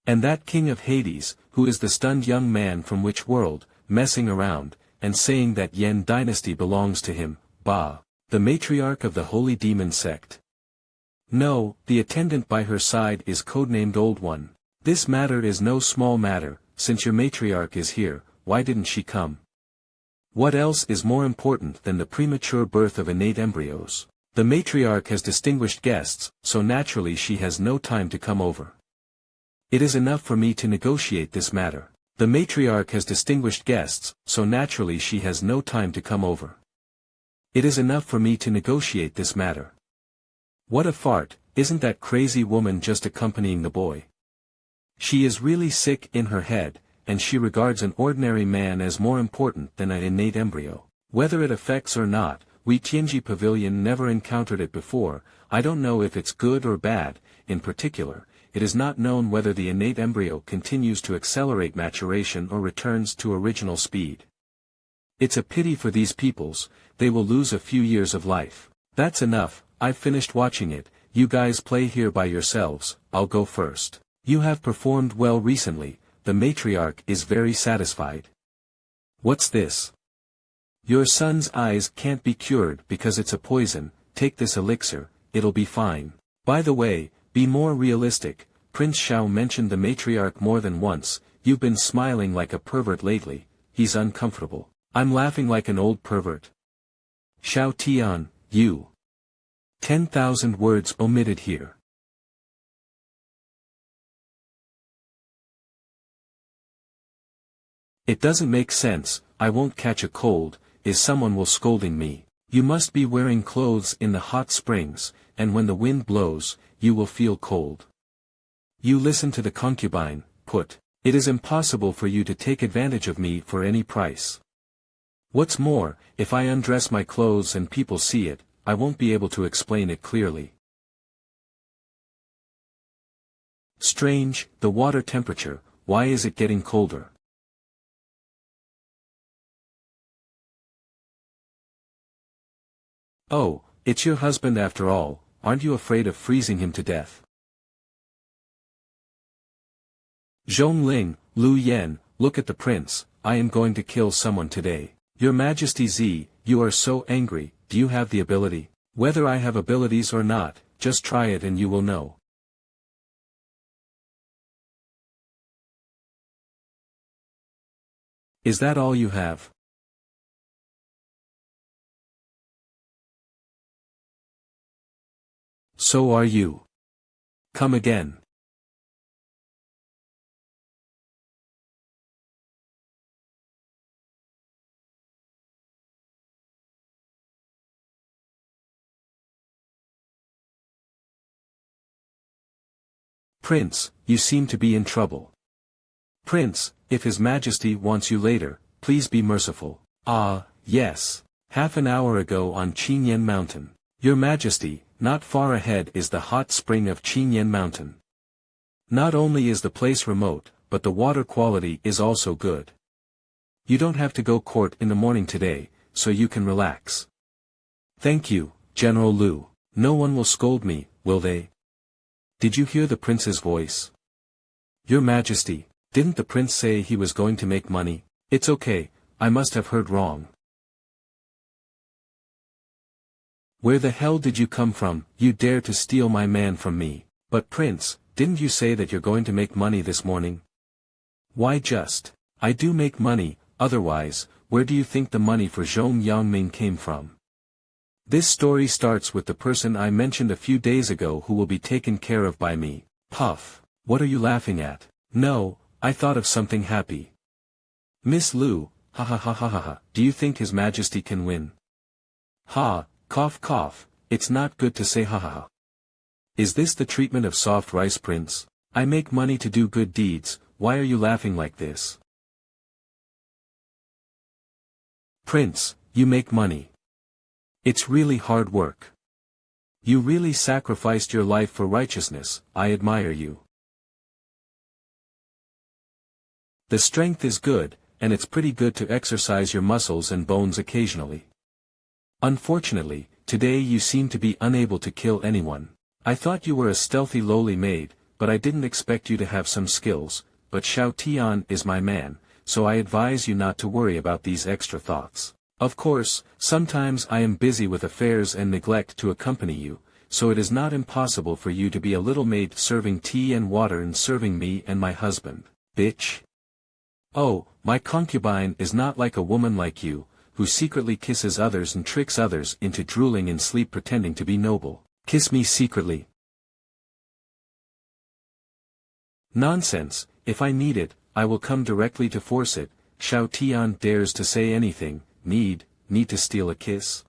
And that king of Hades, who is the stunned young man from which world, messing around, and saying that Yan dynasty belongs to him, bah, the matriarch of the holy demon sect. No, the attendant by her side is codenamed Old One. This matter is no small matter, since your matriarch is here, why didn't she come? What else is more important than the premature birth of innate embryos? The matriarch has distinguished guests, so naturally she has no time to come over. It is enough for me to negotiate this matter. The matriarch has distinguished guests, so naturally she has no time to come over. It is enough for me to negotiate this matter. What a fart, isn't that crazy woman just accompanying the boy? She is really sick in her head, and she regards an ordinary man as more important than an innate embryo. Whether it affects or not, we Tianji Pavilion never encountered it before, I don't know if it's good or bad, in particular, it is not known whether the innate embryo continues to accelerate maturation or returns to original speed. It's a pity for these peoples, they will lose a few years of life. That's enough, I've finished watching it, you guys play here by yourselves, I'll go first. You have performed well recently, the matriarch is very satisfied. What's this? Your son's eyes can't be cured because it's a poison, take this elixir, it'll be fine. By the way, be more realistic, Prince Xiao mentioned the matriarch more than once, you've been smiling like a pervert lately, he's uncomfortable. I'm laughing like an old pervert. Xiao Tian, you. 10,000 words omitted here. It doesn't make sense, I won't catch a cold, is someone will scolding me. You must be wearing clothes in the hot springs, and when the wind blows, you will feel cold. You listen to the concubine, put, it is impossible for you to take advantage of me for any price. What's more, if I undress my clothes and people see it, I won't be able to explain it clearly. Strange, the water temperature, why is it getting colder? Oh, it's your husband after all, aren't you afraid of freezing him to death? Zhongling, Lu Yan, look at the prince, I am going to kill someone today. Your Majesty Z, you are so angry, do you have the ability? Whether I have abilities or not, just try it and you will know. Is that all you have? So are you. Come again. Prince, you seem to be in trouble. Prince, if His Majesty wants you later, please be merciful. Ah, yes. Half an hour ago on Chinen Mountain. Your Majesty, not far ahead is the hot spring of Chinen Mountain. Not only is the place remote, but the water quality is also good. You don't have to go court in the morning today, so you can relax. Thank you, General Lu. No one will scold me, will they? Did you hear the prince's voice? Your Majesty, didn't the prince say he was going to make money? It's okay, I must have heard wrong. Where the hell did you come from, you dare to steal my man from me? But prince, didn't you say that you're going to make money this morning? Why just? I do make money, otherwise, where do you think the money for Zhong Yangming came from? This story starts with the person I mentioned a few days ago who will be taken care of by me. Puff. What are you laughing at? No, I thought of something happy. Miss Lu, ha ha ha ha ha ha, do you think His Majesty can win? Ha, cough cough, it's not good to say ha ha ha. Is this the treatment of soft rice, Prince? I make money to do good deeds, why are you laughing like this? Prince, you make money. It's really hard work. You really sacrificed your life for righteousness, I admire you. The strength is good, and it's pretty good to exercise your muscles and bones occasionally. Unfortunately, today you seem to be unable to kill anyone. I thought you were a stealthy lowly maid, but I didn't expect you to have some skills, but Xiao Tian is my man, so I advise you not to worry about these extra thoughts. Of course, sometimes I am busy with affairs and neglect to accompany you, so it is not impossible for you to be a little maid serving tea and water and serving me and my husband, bitch. Oh, my concubine is not like a woman like you, who secretly kisses others and tricks others into drooling in sleep pretending to be noble. Kiss me secretly. Nonsense, if I need it, I will come directly to force it. Xiao Tian dares to say anything. Need to steal a kiss?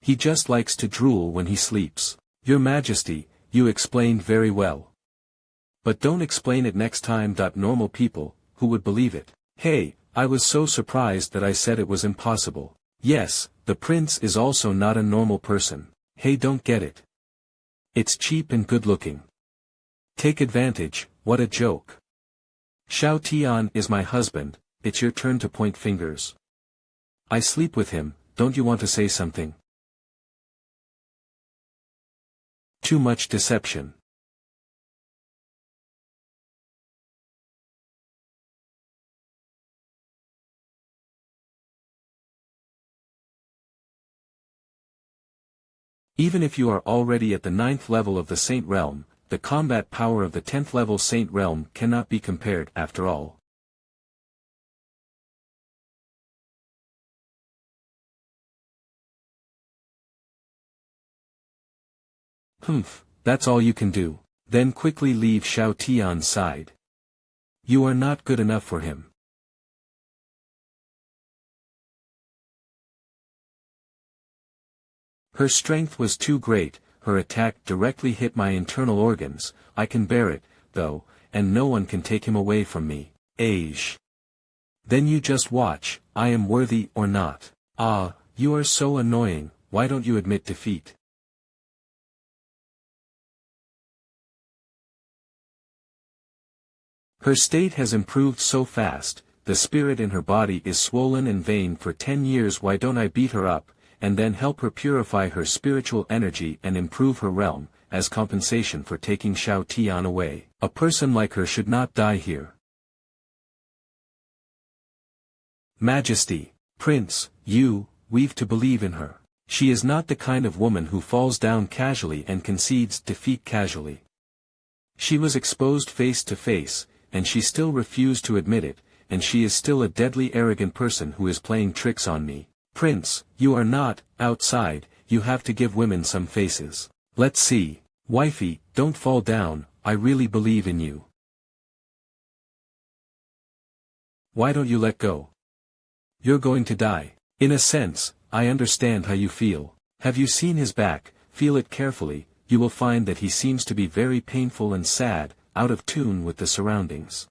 He just likes to drool when he sleeps. Your Majesty, you explained very well. But don't explain it next time. Normal people, who would believe it? Hey, I was so surprised that I said it was impossible. Yes, the prince is also not a normal person. Hey, don't get it. It's cheap and good looking. Take advantage, what a joke. Xiao Tian is my husband, it's your turn to point fingers. I sleep with him, don't you want to say something? Too much deception. Even if you are already at the 9th level of the Saint Realm, the combat power of the 10th level Saint Realm cannot be compared after all. Humph, that's all you can do. Then quickly leave Xiao Tian's side. You are not good enough for him. Her strength was too great, her attack directly hit my internal organs. I can bear it, though, and no one can take him away from me. Age. Then you just watch, I am worthy or not. Ah, you are so annoying, why don't you admit defeat? Her state has improved so fast, the spirit in her body is swollen and vain for 10 years. Why don't I beat her up, and then help her purify her spiritual energy and improve her realm, as compensation for taking Xiao Tian away? A person like her should not die here. Majesty, Prince, we've to believe in her. She is not the kind of woman who falls down casually and concedes defeat casually. She was exposed face to face, and she still refused to admit it, and she is still a deadly arrogant person who is playing tricks on me. Prince, you are not outside, you have to give women some faces. Let's see. Wifey, don't fall down, I really believe in you. Why don't you let go? You're going to die. In a sense, I understand how you feel. Have you seen his back? Feel it carefully, you will find that he seems to be very painful and sad, out of tune with the surroundings.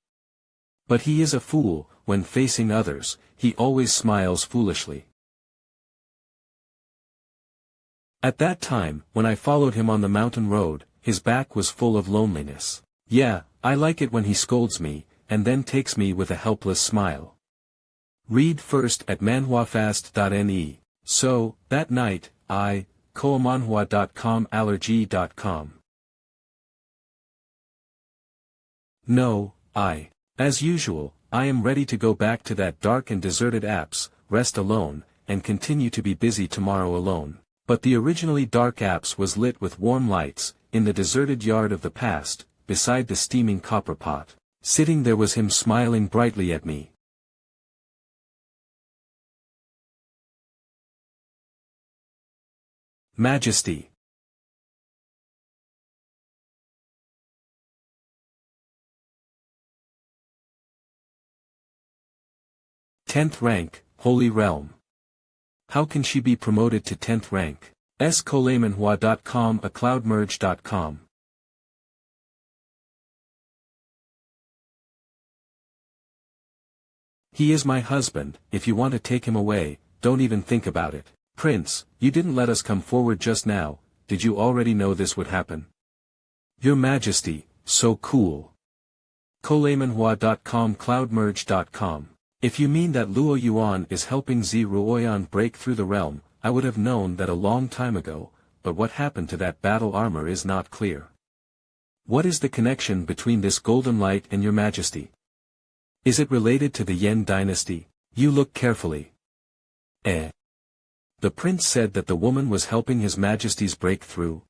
But he is a fool, when facing others, he always smiles foolishly. At that time, when I followed him on the mountain road, his back was full of loneliness. Yeah, I like it when he scolds me, and then takes me with a helpless smile. Read first at manhwafast.ne. So, that night, manhwa.com allergy.com. No, as usual, I am ready to go back to that dark and deserted apse, rest alone, and continue to be busy tomorrow alone. But the originally dark apse was lit with warm lights, in the deserted yard of the past, beside the steaming copper pot. Sitting there was him smiling brightly at me. Majesty. Tenth rank, Holy Realm. How can she be promoted to 10th rank? Consolidating a cloudmerge.com. He is my husband, if you want to take him away, don't even think about it. Prince, you didn't let us come forward just now, did you already know this would happen? Your Majesty, so cool. Manhwa.com cloudmerge.com. If you mean that Luo Yuan is helping Zi Ruoyan break through the realm, I would have known that a long time ago, but what happened to that battle armor is not clear. What is the connection between this golden light and your Majesty? Is it related to the Yen dynasty? You look carefully. The prince said that the woman was helping his Majesty's breakthrough.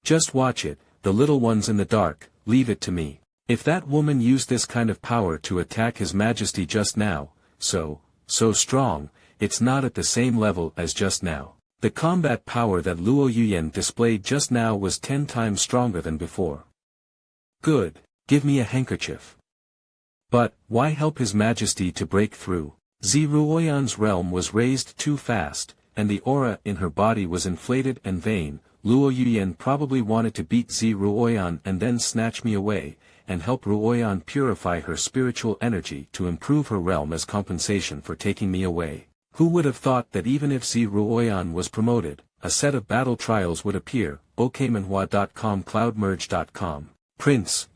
Just watch it, the little ones in the dark, leave it to me. If that woman used this kind of power to attack His Majesty just now, so strong, it's not at the same level as just now. The combat power that Luo Yuyan displayed just now was 10 times stronger than before. Good, give me a handkerchief. But, why help His Majesty to break through? Zi Ruoyan's realm was raised too fast, and the aura in her body was inflated and vain. Luo Yuyan probably wanted to beat Zi Ruoyan and then snatch me away, and help Ruoyan purify her spiritual energy to improve her realm as compensation for taking me away. Who would have thought that even if Zi Ruoyan was promoted, a set of battle trials would appear? okmanhwa.com cloudmerge.com. Prince,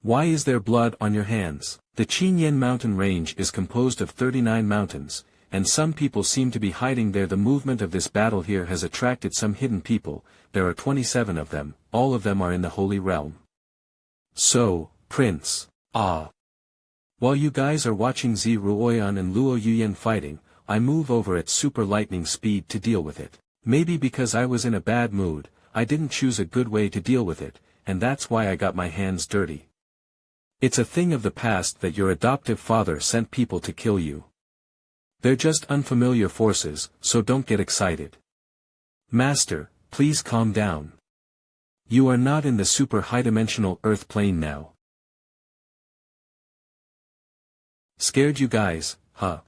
why is there blood on your hands? The Chinen mountain range is composed of 39 mountains, and some people seem to be hiding there. The movement of this battle here has attracted some hidden people. There are 27 of them, all of them are in the Holy Realm. So, Prince. While you guys are watching Zi Ruoyan and Luo Yuyan fighting, I move over at super lightning speed to deal with it. Maybe because I was in a bad mood, I didn't choose a good way to deal with it, and that's why I got my hands dirty. It's a thing of the past that your adoptive father sent people to kill you. They're just unfamiliar forces, so don't get excited. Master, please calm down. You are not in the super high-dimensional Earth plane now. Scared you guys, huh?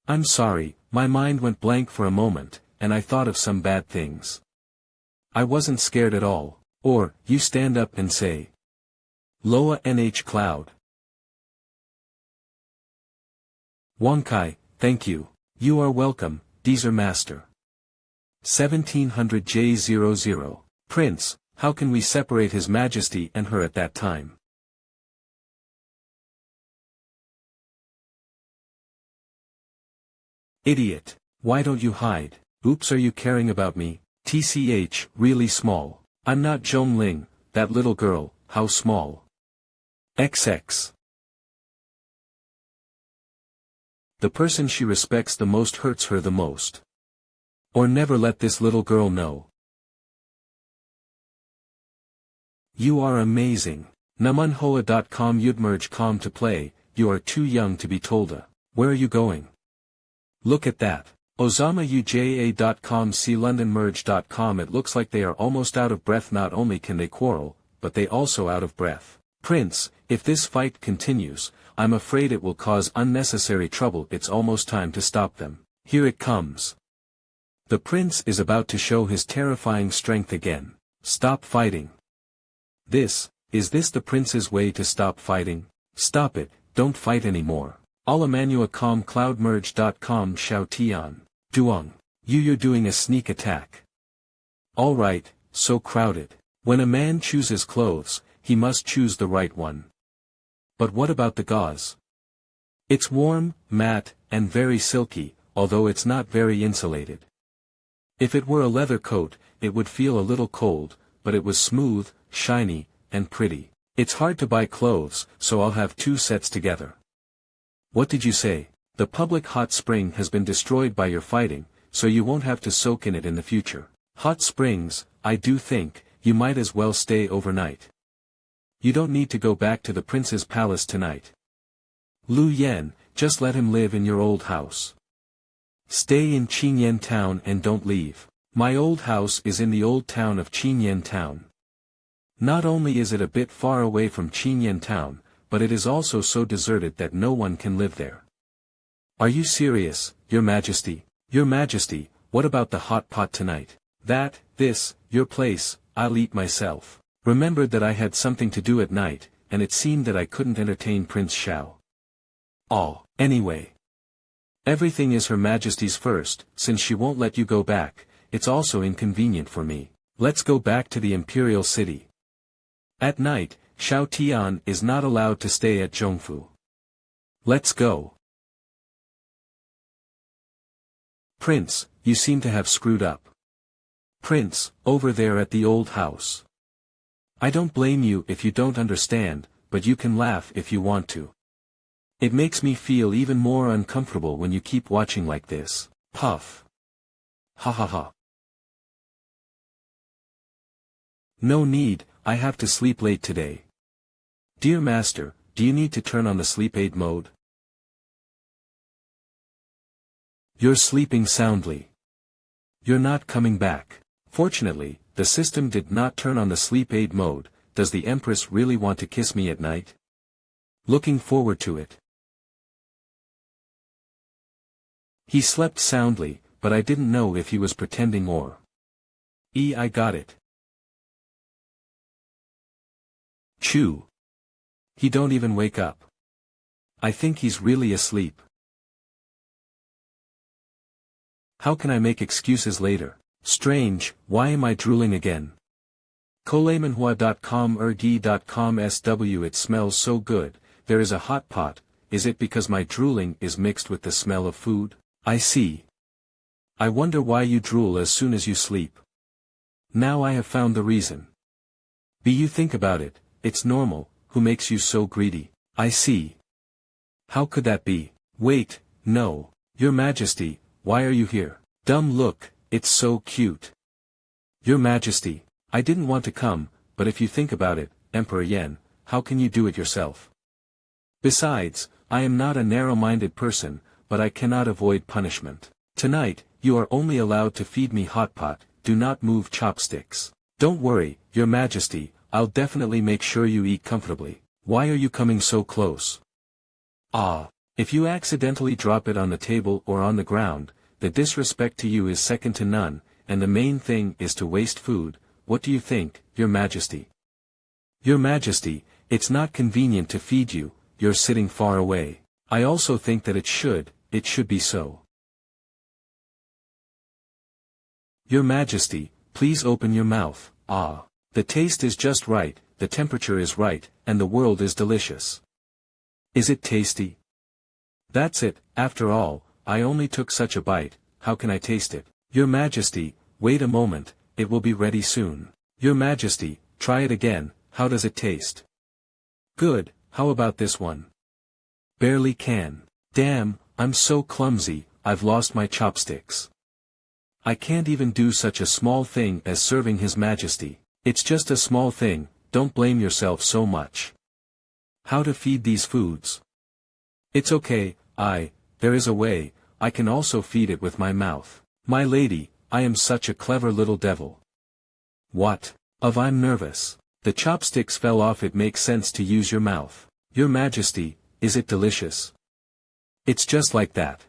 I'm sorry, my mind went blank for a moment, and I thought of some bad things. I wasn't scared at all. Or, you stand up and say. Loa NH Cloud. Wonkai, thank you. You are welcome, Deezer Master. 1700 J00. Prince, how can we separate His Majesty and her at that time? Idiot. Why don't you hide? Oops, are you caring about me? TCH, really small. I'm not Zhongling, that little girl, how small? XX. The person she respects the most hurts her the most. Or never let this little girl know. You are amazing. Namanhwa.com Yudmerge.com to play, you are too young to be Tolda. Where are you going? Look at that. OsamaUJA.com see LondonMerge.com. It looks like they are almost out of breath. Not only can they quarrel, but they also out of breath. Prince, if this fight continues, I'm afraid it will cause unnecessary trouble. It's almost time to stop them. Here it comes. The prince is about to show his terrifying strength again. Stop fighting. Is this the prince's way to stop fighting? Stop it, don't fight anymore. MANHWA.com cloudmerge.com Xiao Tian. Duong. You're doing a sneak attack. Alright, so crowded. When a man chooses clothes, he must choose the right one. But what about the gauze? It's warm, matte, and very silky, although it's not very insulated. If it were a leather coat, it would feel a little cold, but it was smooth, shiny, and pretty. It's hard to buy clothes, so I'll have two sets together. What did you say? The public hot spring has been destroyed by your fighting, so you won't have to soak in it in the future. Hot springs, I do think, you might as well stay overnight. You don't need to go back to the prince's palace tonight. Lu Yen, just let him live in your old house. Stay in Chinen town and don't leave. My old house is in the old town of Chinen town. Not only is it a bit far away from Chinen town, but it is also so deserted that no one can live there. Are you serious, Your Majesty? Your Majesty, what about the hot pot tonight? Your place, I'll eat myself. Remembered that I had something to do at night, and it seemed that I couldn't entertain Prince Xiao. Anyway. Everything is Her Majesty's first. Since she won't let you go back, it's also inconvenient for me. Let's go back to the Imperial City. At night, Xiao Tian is not allowed to stay at Zhongfu. Let's go. Prince, you seem to have screwed up. Prince, over there at the old house. I don't blame you if you don't understand, but you can laugh if you want to. It makes me feel even more uncomfortable when you keep watching like this. Puff. Ha ha ha. No need, I have to sleep late today. Dear Master, do you need to turn on the sleep aid mode? You're sleeping soundly. You're not coming back. Fortunately, the system did not turn on the sleep aid mode. Does the Empress really want to kiss me at night? Looking forward to it. He slept soundly, but I didn't know if he was pretending or. I got it. Chew. He don't even wake up. I think he's really asleep. How can I make excuses later? Strange, why am I drooling again? Colemanhua.com ergi.com sw It smells so good, there is a hot pot, is it because my drooling is mixed with the smell of food? I see. I wonder why you drool as soon as you sleep. Now I have found the reason. You think about it, it's normal, who makes you so greedy? I see. How could that be? Wait, no, Your Majesty, why are you here? Dumb look, it's so cute. Your Majesty, I didn't want to come, but if you think about it, Emperor Yen, how can you do it yourself? Besides, I am not a narrow-minded person, but I cannot avoid punishment. Tonight, you are only allowed to feed me hot pot, do not move chopsticks. Don't worry, Your Majesty, I'll definitely make sure you eat comfortably. Why are you coming so close? Ah, if you accidentally drop it on the table or on the ground, the disrespect to you is second to none, and the main thing is to waste food. What do you think, Your Majesty? Your Majesty, it's not convenient to feed you, you're sitting far away. I also think that it should be so. Your Majesty, please open your mouth. Ah, the taste is just right, the temperature is right, and the world is delicious. Is it tasty? That's it, after all, I only took such a bite, how can I taste it? Your Majesty, wait a moment, it will be ready soon. Your Majesty, try it again, how does it taste? Good, how about this one? Barely can. Damn, I'm so clumsy, I've lost my chopsticks. I can't even do such a small thing as serving His Majesty. It's just a small thing, don't blame yourself so much. How to feed these foods? It's okay, there is a way, I can also feed it with my mouth. My lady, I am such a clever little devil. What? I'm nervous. The chopsticks fell off. It makes sense to use your mouth. Your Majesty, is it delicious? It's just like that.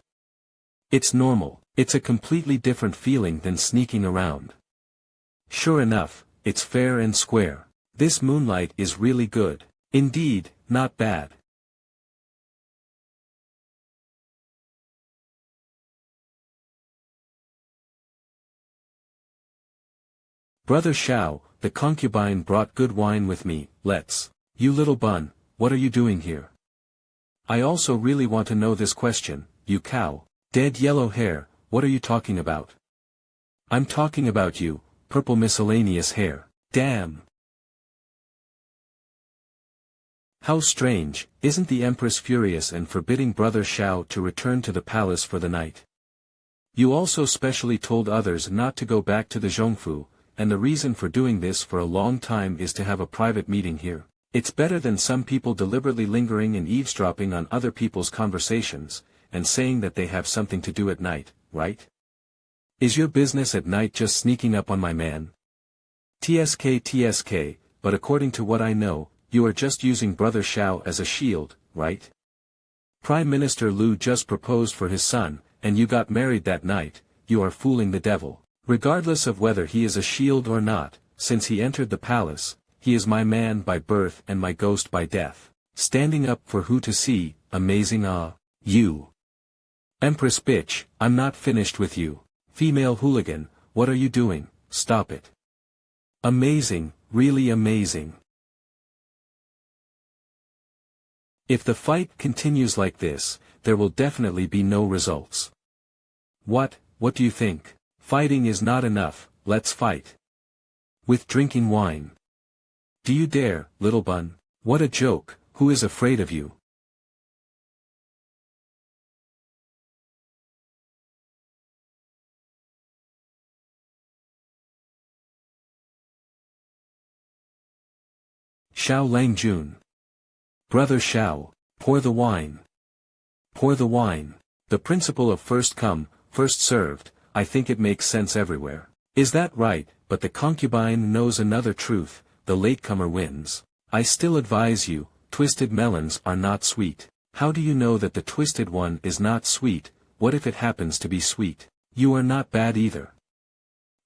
It's normal, it's a completely different feeling than sneaking around. Sure enough, it's fair and square. This moonlight is really good. Indeed, not bad. Brother Shao, the concubine brought good wine with me, let's. You little bun, what are you doing here? I also really want to know this question, you cow. Dead yellow hair, what are you talking about? I'm talking about you, purple miscellaneous hair. Damn. How strange, isn't the Empress furious and forbidding Brother Shao to return to the palace for the night? You also specially told others not to go back to the Zhongfu, and the reason for doing this for a long time is to have a private meeting here. It's better than some people deliberately lingering and eavesdropping on other people's conversations, and saying that they have something to do at night, right? Is your business at night just sneaking up on my man? TSK, but according to what I know, you are just using Brother Shao as a shield, right? Prime Minister Liu just proposed for his son, and you got married that night, you are fooling the devil. Regardless of whether he is a shield or not, since he entered the palace, he is my man by birth and my ghost by death. Standing up for who to see, amazing you. Empress bitch, I'm not finished with you. Female hooligan, what are you doing? Stop it. Amazing, really amazing. If the fight continues like this, there will definitely be no results. What do you think? Fighting is not enough, let's fight. With drinking wine. Do you dare, little bun? What a joke, who is afraid of you? Xiao Langjun. Brother Xiao, pour the wine. Pour the wine. The principle of first come, first served, I think it makes sense everywhere. Is that right? But the concubine knows another truth, the latecomer wins. I still advise you, twisted melons are not sweet. How do you know that the twisted one is not sweet? What if it happens to be sweet? You are not bad either.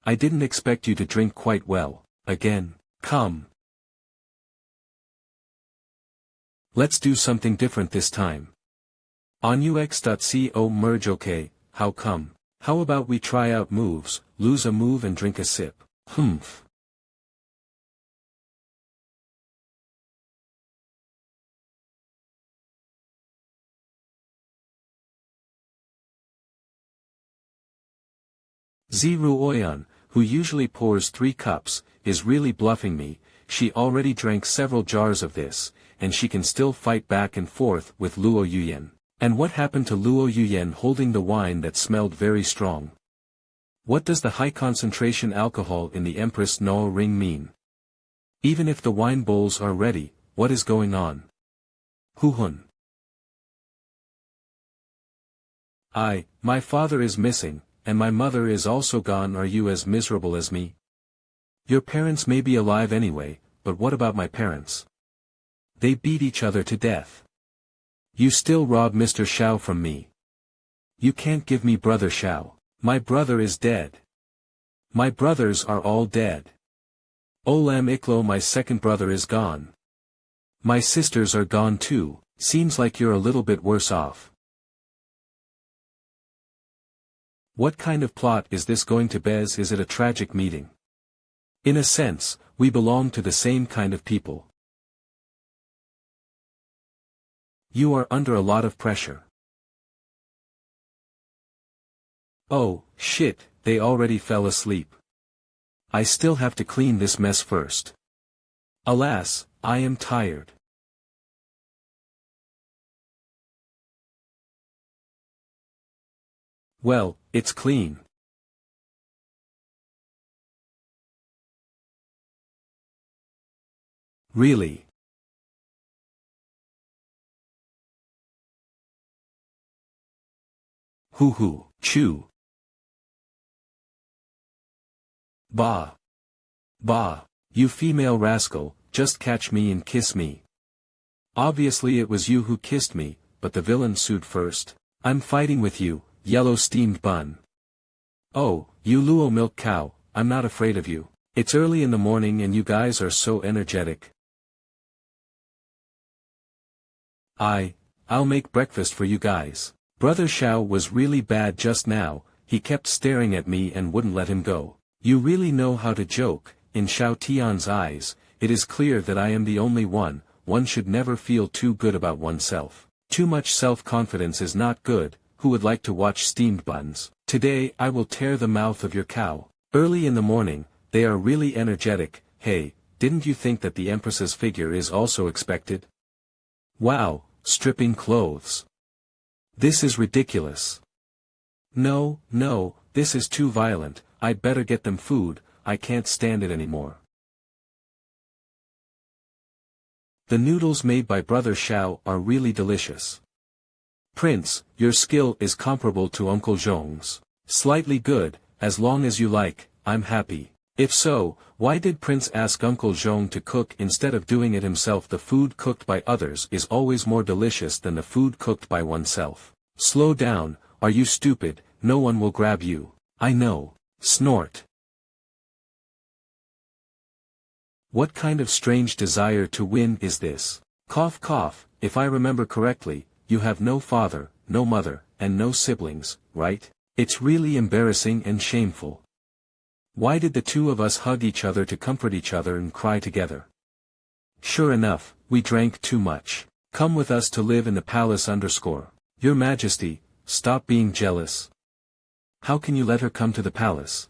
I didn't expect you to drink quite well. Again, come. Let's do something different this time. On ux.co merge. Okay, how come? How about we try out moves, lose a move and drink a sip? Humph. Ziruoyan, who usually pours 3 cups, is really bluffing me. She already drank several jars of this, and she can still fight back and forth with Luo Yuyan. And what happened to Luo Yuyan holding the wine that smelled very strong? What does the high concentration alcohol in the Empress No ring mean? Even if the wine bowls are ready, what is going on? Huhun. My father is missing, and my mother is also gone. Are you as miserable as me? Your parents may be alive anyway, but what about my parents? They beat each other to death. You still rob Mr. Xiao from me. You can't give me brother Xiao. My brother is dead. My brothers are all dead. Olam Iklo, my second brother is gone. My sisters are gone too. Seems like you're a little bit worse off. What kind of plot is this going to be? Is it a tragic meeting? In a sense, we belong to the same kind of people. You are under a lot of pressure. Oh, shit, they already fell asleep. I still have to clean this mess first. Alas, I am tired. Well, it's clean. Really? Hoo, chew. Bah. Bah, you female rascal, just catch me and kiss me. Obviously it was you who kissed me, but the villain sued first. I'm fighting with you, yellow steamed bun. Oh, you Luo milk cow, I'm not afraid of you. It's early in the morning and you guys are so energetic. I'll make breakfast for you guys. Brother Xiao was really bad just now, he kept staring at me and wouldn't let him go. You really know how to joke. In Xiao Tian's eyes, it is clear that I am the only one should never feel too good about oneself. Too much self-confidence is not good. Who would like to watch steamed buns? Today I will tear the mouth of your cow. Early in the morning, they are really energetic. Hey, didn't you think that the Empress's figure is also expected? Wow, stripping clothes. This is ridiculous. No, this is too violent. I'd better get them food, I can't stand it anymore. The noodles made by Brother Xiao are really delicious. Prince, your skill is comparable to Uncle Zhong's. Slightly good, as long as you like, I'm happy. If so, why did Prince ask Uncle Zhong to cook instead of doing it himself? The food cooked by others is always more delicious than the food cooked by oneself. Slow down, are you stupid? No one will grab you. I know. Snort. What kind of strange desire to win is this? Cough cough, if I remember correctly, you have no father, no mother, and no siblings, right? It's really embarrassing and shameful. Why did the two of us hug each other to comfort each other and cry together? Sure enough, we drank too much. Come with us to live in the palace _ Your Majesty, stop being jealous. How can you let her come to the palace?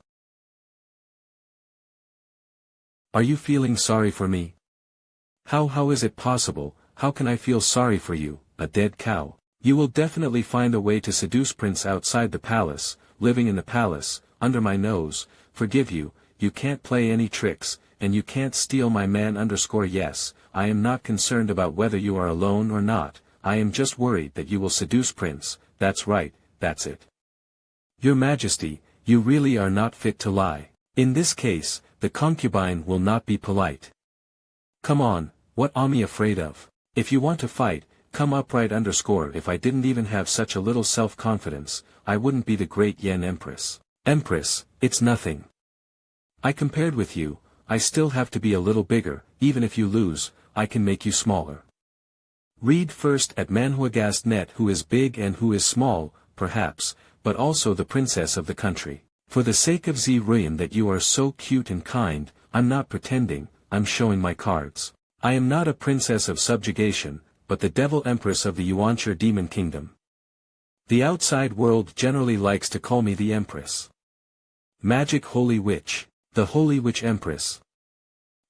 Are you feeling sorry for me? How is it possible? How can I feel sorry for you, a dead cow? You will definitely find a way to seduce Prince outside the palace, living in the palace, under my nose. Forgive you, you can't play any tricks, and you can't steal my man _ Yes, I am not concerned about whether you are alone or not, I am just worried that you will seduce Prince. That's right, that's it. Your Majesty, you really are not fit to lie. In this case, the concubine will not be polite. Come on, what am I afraid of? If you want to fight, come upright _ If I didn't even have such a little self-confidence, I wouldn't be the great Yen Empress. Empress, it's nothing. I compared with you, I still have to be a little bigger. Even if you lose, I can make you smaller. Read first at MANHWA.net who is big and who is small. perhaps, but also the princess of the country. For the sake of Ruyan that you are so cute and kind, I'm not pretending, I'm showing my cards. I am not a princess of subjugation, but the devil empress of the Yuancher demon kingdom. The outside world generally likes to call me the Empress. Magic Holy Witch. The Holy Witch Empress.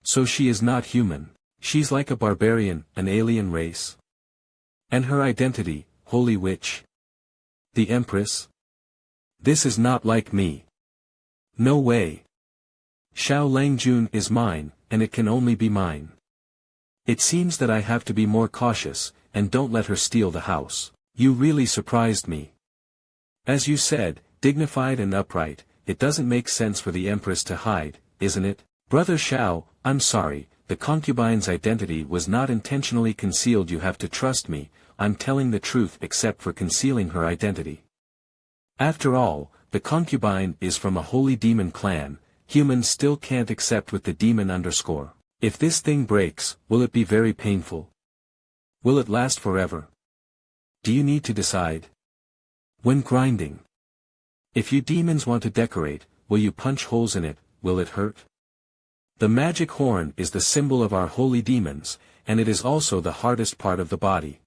So she is not human. She's like a barbarian, an alien race. And her identity, Holy Witch. The Empress? This is not like me. No way. Xiao Langjun is mine, and it can only be mine. It seems that I have to be more cautious, and don't let her steal the house. You really surprised me. As you said, dignified and upright, it doesn't make sense for the Empress to hide, isn't it? Brother Xiao, I'm sorry, the concubine's identity was not intentionally concealed. You have to trust me, I'm telling the truth except for concealing her identity. After all, the concubine is from a holy demon clan, humans still can't accept with the demon underscore. If this thing breaks, will it be very painful? Will it last forever? Do you need to decide? When grinding. If you demons want to decorate, will you punch holes in it, will it hurt? The magic horn is the symbol of our holy demons, and it is also the hardest part of the body.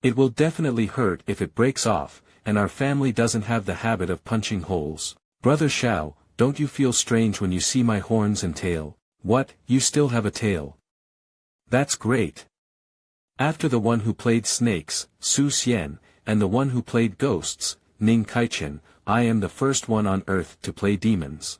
It will definitely hurt if it breaks off, and our family doesn't have the habit of punching holes. Brother Xiao, don't you feel strange when you see my horns and tail? What, you still have a tail? That's great. After the one who played snakes, Su Xian, and the one who played ghosts, Ning Kaichen, I am the first one on earth to play demons.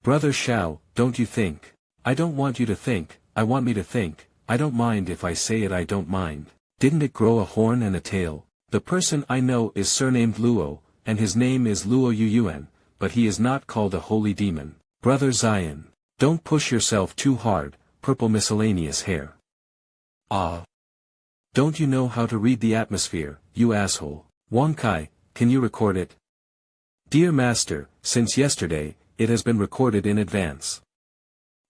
Brother Xiao, don't you think? I don't want you to think, I want me to think, I don't mind if I say it, I don't mind. Didn't it grow a horn and a tail? The person I know is surnamed Luo, and his name is Luo Yuyuan, but he is not called a holy demon. Brother Zion, don't push yourself too hard, purple miscellaneous hair. Ah. Don't you know how to read the atmosphere, you asshole? Wang Kai, can you record it? Dear Master, since yesterday, it has been recorded in advance.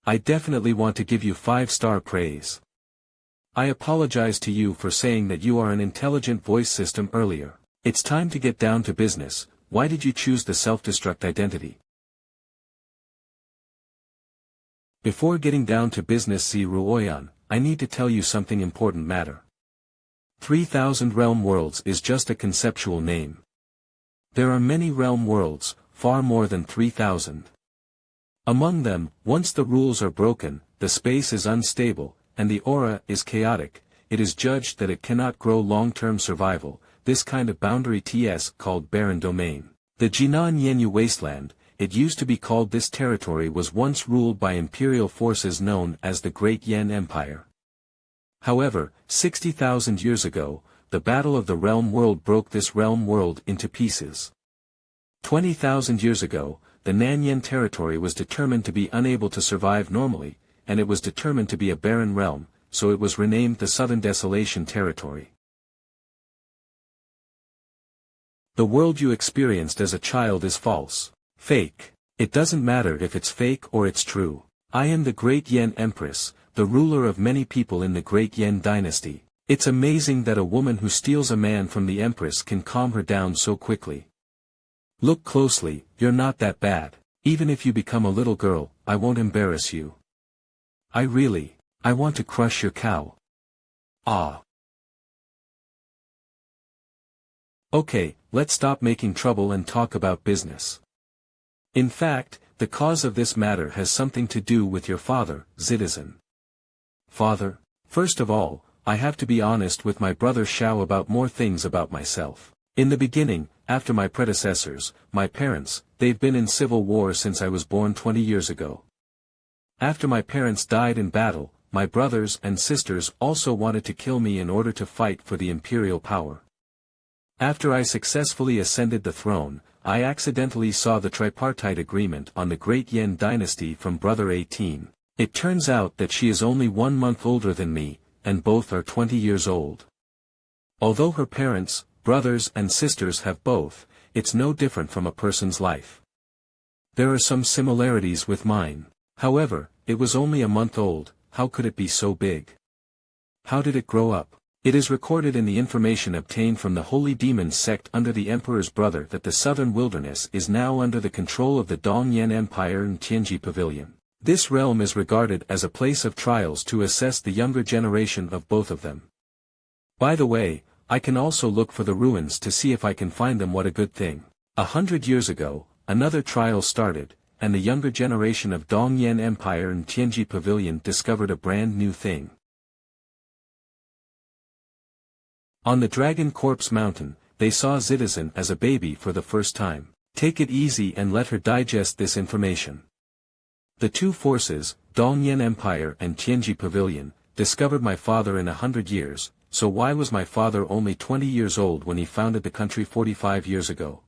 I definitely want to give you 5-star praise. I apologize to you for saying that you are an intelligent voice system earlier. It's time to get down to business. Why did you choose the self-destruct identity? Before getting down to business, Ruoyan, I need to tell you something important matter. 3000 realm worlds is just a conceptual name. There are many realm worlds, far more than 3000. Among them, once the rules are broken, the space is unstable, and the aura is chaotic, it is judged that it cannot grow long-term survival, this kind of boundary is called barren domain. The Jinan Yanyu wasteland, it used to be called, this territory was once ruled by imperial forces known as the Great Yan Empire. However, 60,000 years ago, the Battle of the Realm World broke this realm world into pieces. 20,000 years ago, the Nanyan territory was determined to be unable to survive normally, and it was determined to be a barren realm, so it was renamed the Southern Desolation Territory. The world you experienced as a child is false. Fake. It doesn't matter if it's fake or it's true. I am the Great Yan Empress, the ruler of many people in the Great Yan dynasty. It's amazing that a woman who steals a man from the Empress can calm her down so quickly. Look closely, you're not that bad. Even if you become a little girl, I won't embarrass you. I want to crush your cow. Ah. Okay, let's stop making trouble and talk about business. In fact, the cause of this matter has something to do with your father, citizen. Father, first of all, I have to be honest with my brother Xiao about more things about myself. In the beginning, after my predecessors, my parents, they've been in civil war since I was born 20 years ago. After my parents died in battle, my brothers and sisters also wanted to kill me in order to fight for the imperial power. After I successfully ascended the throne, I accidentally saw the tripartite agreement on the Great Yan dynasty from Brother 18. It turns out that she is only 1 month older than me, and both are 20 years old. Although her parents, brothers and sisters have both, it's no different from a person's life. There are some similarities with mine. However, it was only a month old, how could it be so big? How did it grow up? It is recorded in the information obtained from the holy demon sect under the emperor's brother that the southern wilderness is now under the control of the Dongyan Empire and Tianji Pavilion. This realm is regarded as a place of trials to assess the younger generation of both of them. By the way, I can also look for the ruins to see if I can find them. What a good thing. 100 years ago, another trial started, and the younger generation of Dongyan Empire and Tianji Pavilion discovered a brand new thing. On the Dragon Corpse Mountain, they saw Citizen as a baby for the first time. Take it easy and let her digest this information. The two forces, Dongyan Empire and Tianji Pavilion, discovered my father in 100 years, so why was my father only 20 years old when he founded the country 45 years ago?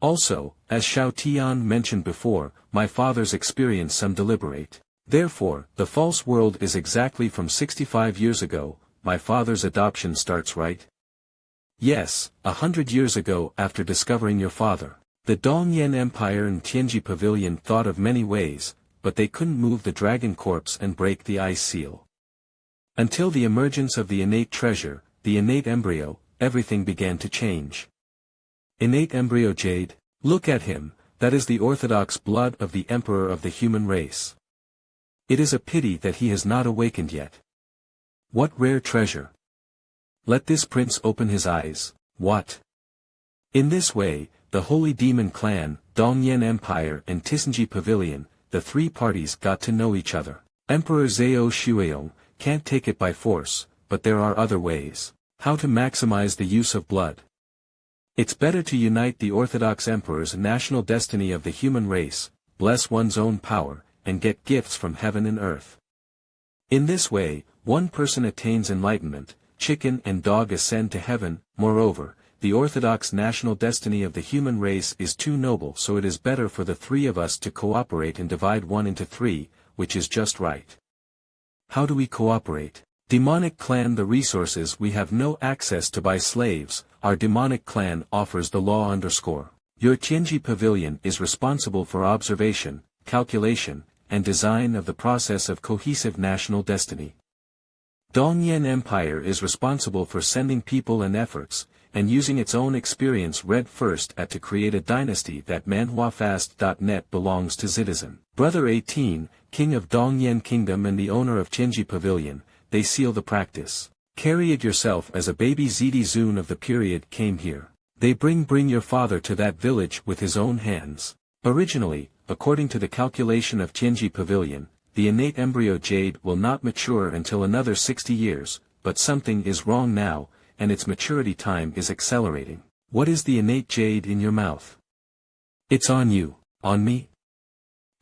Also, as Xiao Tian mentioned before, my father's experience some deliberate. Therefore, the false world is exactly from 65 years ago, my father's adoption starts right? Yes, 100 years ago after discovering your father. The Dongyan Empire and Tianji Pavilion thought of many ways, but they couldn't move the dragon corpse and break the ice seal. Until the emergence of the innate treasure, the innate embryo, everything began to change. Innate embryo jade, look at him, that is the orthodox blood of the emperor of the human race. It is a pity that he has not awakened yet. What rare treasure! Let this prince open his eyes. What? In this way, the holy demon clan, Dongyan Empire and Tianji Pavilion, the three parties got to know each other. Emperor Zhao Shuiyong can't take it by force, but there are other ways. How to maximize the use of blood? It's better to unite the Orthodox Emperor's national destiny of the human race, bless one's own power, and get gifts from heaven and earth. In this way, one person attains enlightenment, chicken and dog ascend to heaven. Moreover, the Orthodox national destiny of the human race is too noble, so it is better for the three of us to cooperate and divide one into three, which is just right. How do we cooperate? Demonic clan. The resources we have no access to buy slaves, our demonic clan offers the law. Your Tianji Pavilion is responsible for observation, calculation, and design of the process of cohesive national destiny. Dongyan Empire is responsible for sending people and efforts, and using its own experience read first at to create a dynasty. That manhwafast.net belongs to Citizen. Brother 18, King of Dongyan Kingdom and the owner of Tianji Pavilion, they seal the practice. Carry it yourself as a baby. Zedi Zun of the period came here. They bring your father to that village with his own hands. Originally, according to the calculation of Tianji Pavilion, the innate embryo jade will not mature until another 60 years, but something is wrong now, and its maturity time is accelerating. What is the innate jade in your mouth? It's on you. On me?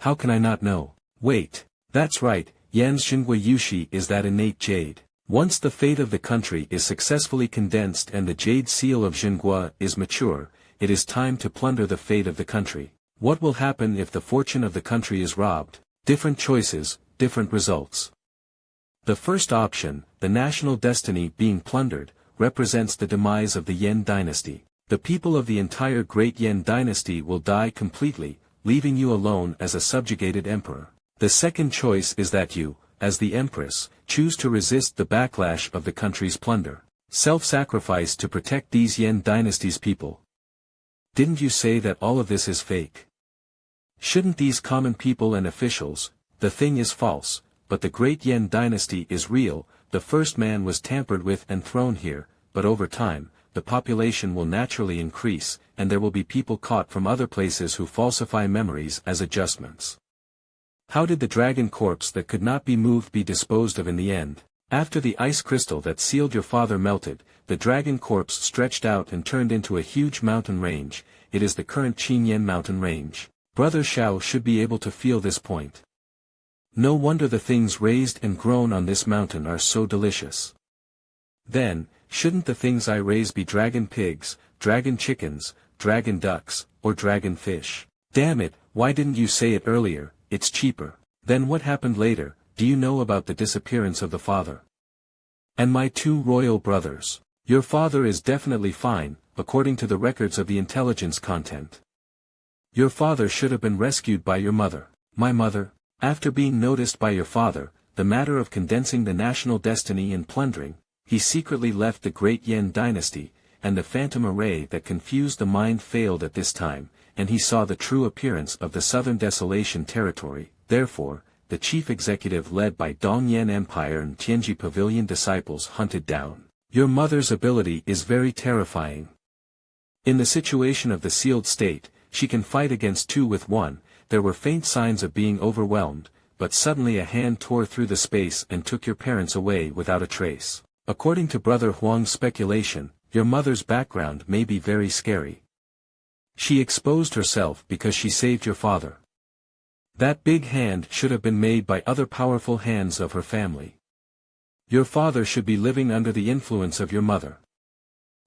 How can I not know? Wait, that's right, Yan's Xinhua Yushi is that innate jade. Once the fate of the country is successfully condensed and the jade seal of Xinhua is mature, it is time to plunder the fate of the country. What will happen if the fortune of the country is robbed? Different choices, different results. The first option, the national destiny being plundered, represents the demise of the Yan dynasty. The people of the entire great Yan dynasty will die completely, leaving you alone as a subjugated emperor. The second choice is that you, as the Empress, choose to resist the backlash of the country's plunder. Self-sacrifice to protect these Yan dynasty's people. Didn't you say that all of this is fake? Shouldn't these common people and officials? The thing is false, but the great Yan dynasty is real. The first man was tampered with and thrown here, but over time, the population will naturally increase, and there will be people caught from other places who falsify memories as adjustments. How did the dragon corpse that could not be moved be disposed of in the end? After the ice crystal that sealed your father melted, the dragon corpse stretched out and turned into a huge mountain range. It is the current Chinen mountain range. Brother Xiao should be able to feel this point. No wonder the things raised and grown on this mountain are so delicious. Then, shouldn't the things I raise be dragon pigs, dragon chickens, dragon ducks, or dragon fish? Damn it, why didn't you say it earlier? It's cheaper. Then what happened later? Do you know about the disappearance of the father? And my two royal brothers? Your father is definitely fine, according to the records of the intelligence content. Your father should have been rescued by your mother. My mother? After being noticed by your father, the matter of condensing the national destiny and plundering, he secretly left the great Yen dynasty, and the phantom array that confused the mind failed at this time, and he saw the true appearance of the southern desolation territory. Therefore, the chief executive led by Dongyan Empire and Tianji Pavilion disciples hunted down. Your mother's ability is very terrifying. In the situation of the sealed state, she can fight against 2 with 1. There were faint signs of being overwhelmed, but suddenly a hand tore through the space and took your parents away without a trace. According to Brother Huang's speculation, your mother's background may be very scary. She exposed herself because she saved your father. That big hand should have been made by other powerful hands of her family. Your father should be living under the influence of your mother.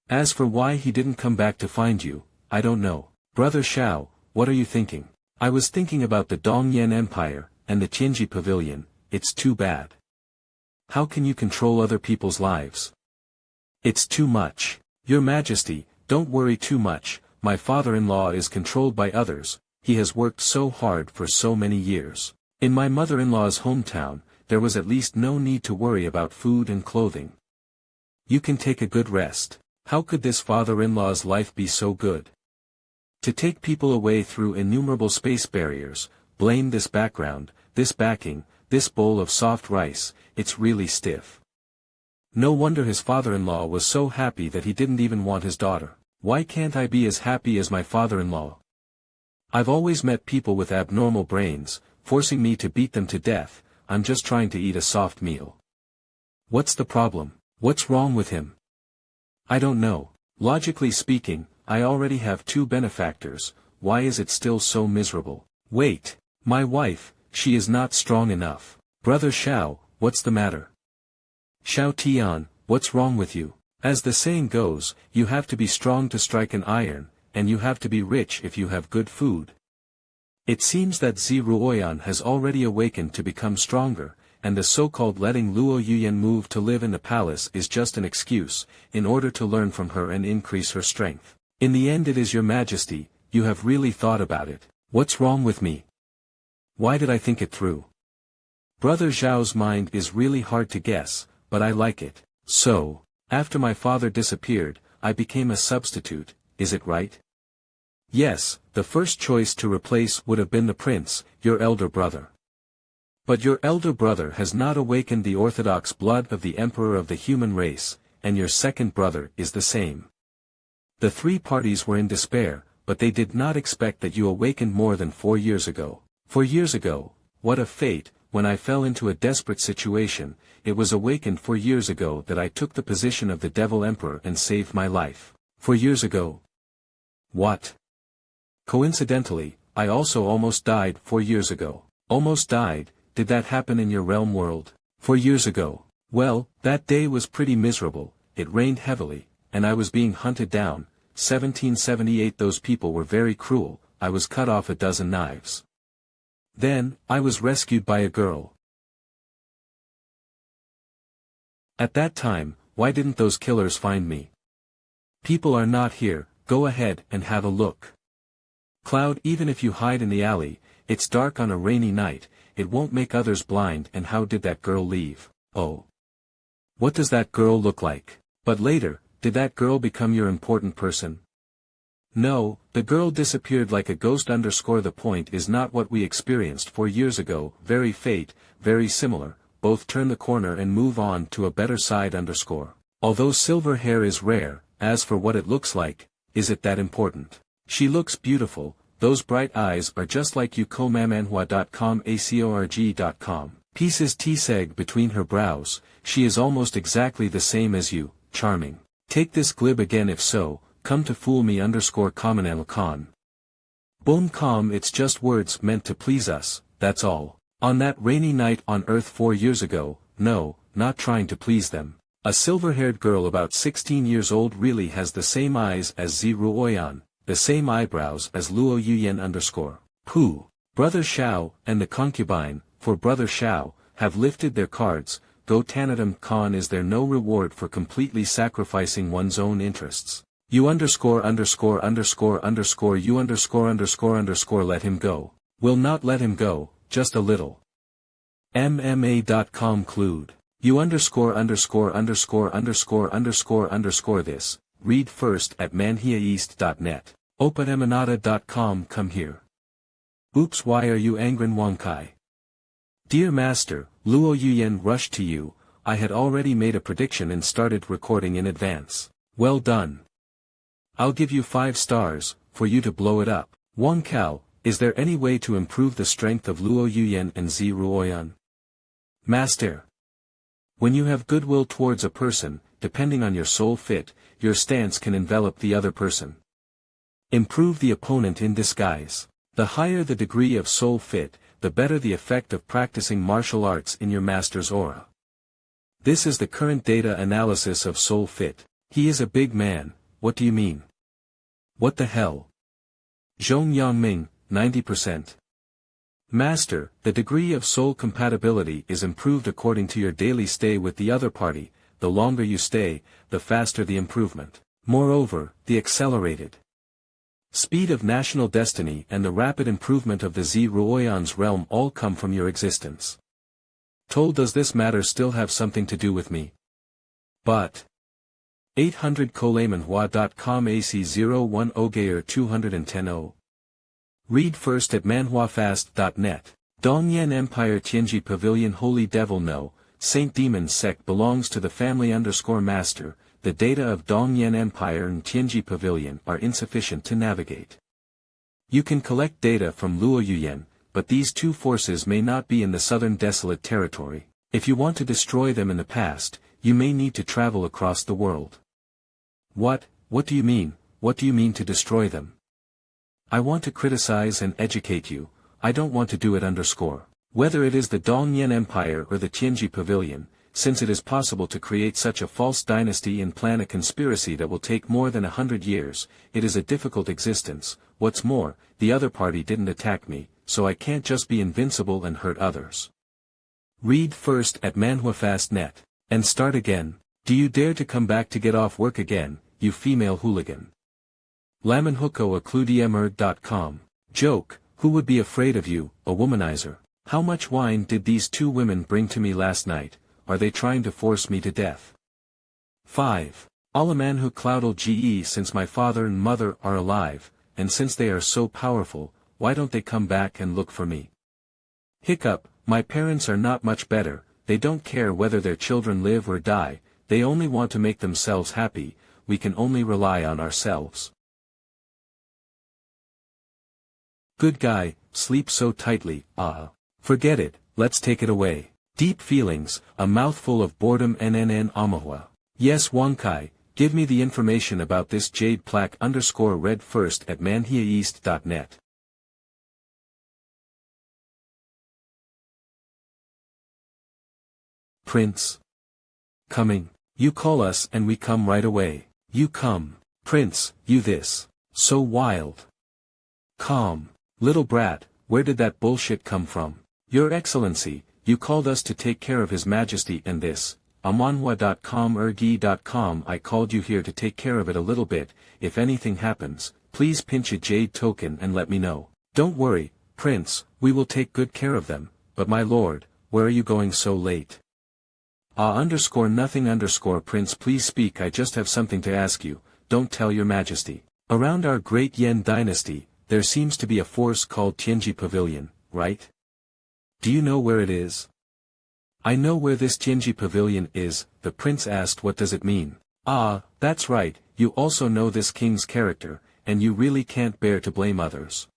As for why he didn't come back to find you, I don't know. Brother Shao, what are you thinking? I was thinking about the Dongyan Empire, and the Tianji Pavilion. It's too bad. How can you control other people's lives? It's too much. Your Majesty, don't worry too much, my father-in-law is controlled by others, he has worked so hard for so many years. In my mother-in-law's hometown, there was at least no need to worry about food and clothing. You can take a good rest. How could this father-in-law's life be so good? To take people away through innumerable space barriers, blame this background, this backing, this bowl of soft rice, it's really stiff. No wonder his father-in-law was so happy that he didn't even want his daughter. Why can't I be as happy as my father-in-law? I've always met people with abnormal brains, forcing me to beat them to death. I'm just trying to eat a soft meal. What's the problem? What's wrong with him? I don't know. Logically speaking, I already have 2 benefactors, why is it still so miserable? Wait, my wife, she is not strong enough. Brother Shao, what's the matter? Shao Tian, what's wrong with you? As the saying goes, you have to be strong to strike an iron, and you have to be rich if you have good food. It seems that Zi Ruoyan has already awakened to become stronger, and the so-called letting Luo Yuyan move to live in the palace is just an excuse, in order to learn from her and increase her strength. In the end it is your Majesty, you have really thought about it. What's wrong with me? Why did I think it through? Brother Zhao's mind is really hard to guess, but I like it. So, after my father disappeared, I became a substitute, is it right? Yes, the first choice to replace would have been the prince, your elder brother. But your elder brother has not awakened the orthodox blood of the emperor of the human race, and your second brother is the same. The 3 parties were in despair, but they did not expect that you awakened more than 4 years ago. 4 years ago, what a fate, when I fell into a desperate situation, it was awakened 4 years ago that I took the position of the Devil Emperor and saved my life. 4 years ago. What? Coincidentally, I also almost died 4 years ago. Almost died, did that happen in your realm world? 4 years ago. Well, that day was pretty miserable, it rained heavily, and I was being hunted down. 1778 Those people were very cruel, I was cut off a dozen knives. Then, I was rescued by a girl. At that time, why didn't those killers find me? People are not here, go ahead and have a look. Cloud, even if you hide in the alley, it's dark on a rainy night, it won't make others blind. And how did that girl leave? Oh. What does that girl look like? But later, did that girl become your important person? No, the girl disappeared like a ghost. The point is not what we experienced 4 years ago, very fate, very similar, both turn the corner and move on to a better side. Although silver hair is rare, as for what it looks like, is it that important? She looks beautiful, those bright eyes are just like you. manhwa.com acorg.com. Pieces tseg between her brows, she is almost exactly the same as you, charming. Take this glib again if so, come to fool me. _Khan. Bon com, it's just words meant to please us, that's all. On that rainy night on Earth 4 years ago, no, not trying to please them. A silver-haired girl about 16 years old really has the same eyes as Zi Ruoyan, the same eyebrows as Luo Yuyan. Pooh. Brother Shao, and the concubine, for Brother Shao, have lifted their cards. Go Tanatum Khan. Is there no reward for completely sacrificing one's own interests? You _______ you ______ let him go. Will not let him go, just a little. MMA.com Clued. You underscore this, read first at manhwaeast.net. Opatemanada.com. Come here. Oops, why are you angry, Wonkai? Dear Master, Luo Yuyen rushed to you. I had already made a prediction and started recording in advance. Well done. I'll give you 5 stars, for you to blow it up. Wang Kao, is there any way to improve the strength of Luo Yuyen and Zi Ruoyan? Master. When you have goodwill towards a person, depending on your soul fit, your stance can envelop the other person. Improve the opponent in disguise. The higher the degree of soul fit, the better the effect of practicing martial arts in your master's aura. This is the current data analysis of soul fit. He is a big man, what do you mean? What the hell? Zhong Yangming, 90%. Master, the degree of soul compatibility is improved according to your daily stay with the other party. The longer you stay, the faster the improvement. Moreover, the accelerated speed of national destiny and the rapid improvement of the Zi Ruoyan's realm all come from your existence. Told, does this matter still have something to do with me? But 800 manhwa.com AC010 Gayer 210 Read first at manhwafast.net. Dongyan Empire Tianji Pavilion Holy Devil No, Saint Demon Sect belongs to the family _master. The data of Dongyan Empire and Tianji Pavilion are insufficient to navigate. You can collect data from Luo Yuyen, but these two forces may not be in the southern desolate territory. If you want to destroy them in the past, you may need to travel across the world. What do you mean? What do you mean to destroy them? I want to criticize and educate you, I don't want to do it _. Whether it is the Dongyan Empire or the Tianji Pavilion, since it is possible to create such a false dynasty and plan a conspiracy that will take more than 100 years, it is a difficult existence. What's more, the other party didn't attack me, so I can't just be invincible and hurt others. Read first at manhwafast.net. And start again. Do you dare to come back to get off work again, you female hooligan? Lamanhuko@cludiemer.com. Joke, who would be afraid of you, a womanizer? How much wine did these 2 women bring to me last night? Are they trying to force me to death? 5. Alamanhu Cloudal GE. Since my father and mother are alive, and since they are so powerful, why don't they come back and look for me? Hiccup, my parents are not much better, they don't care whether their children live or die, they only want to make themselves happy, we can only rely on ourselves. Good guy, sleep so tightly, forget it, let's take it away. Deep feelings, a mouthful of boredom NNN MANHWA. Yes Wonkai, give me the information about this jade plaque _read first at manhwaeast.net. Prince. Coming. You call us and we come right away. You come. Prince, you this. So wild. Calm. Little brat, where did that bullshit come from? Your Excellency, you called us to take care of His Majesty and this, manhwa.com ergi.com. I called you here to take care of it a little bit. If anything happens, please pinch a jade token and let me know. Don't worry, Prince, we will take good care of them, but my lord, where are you going so late? Nothing Prince, please speak. I just have something to ask you. Don't tell your Majesty. Around our great Yen dynasty, there seems to be a force called Tianji Pavilion, right? Do you know where it is? I know where this Tianji Pavilion is, the prince asked. What does it mean? That's right, you also know this king's character, and you really can't bear to blame others.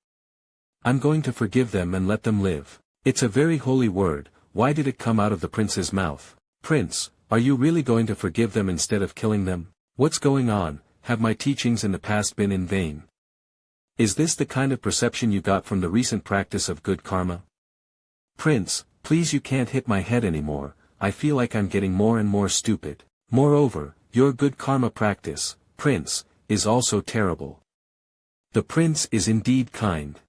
I'm going to forgive them and let them live. It's a very holy word, why did it come out of the prince's mouth? Prince, are you really going to forgive them instead of killing them? What's going on? Have my teachings in the past been in vain? Is this the kind of perception you got from the recent practice of good karma? Prince, please, you can't hit my head anymore, I feel like I'm getting more and more stupid. Moreover, your good karma practice, Prince, is also terrible. The prince is indeed kind.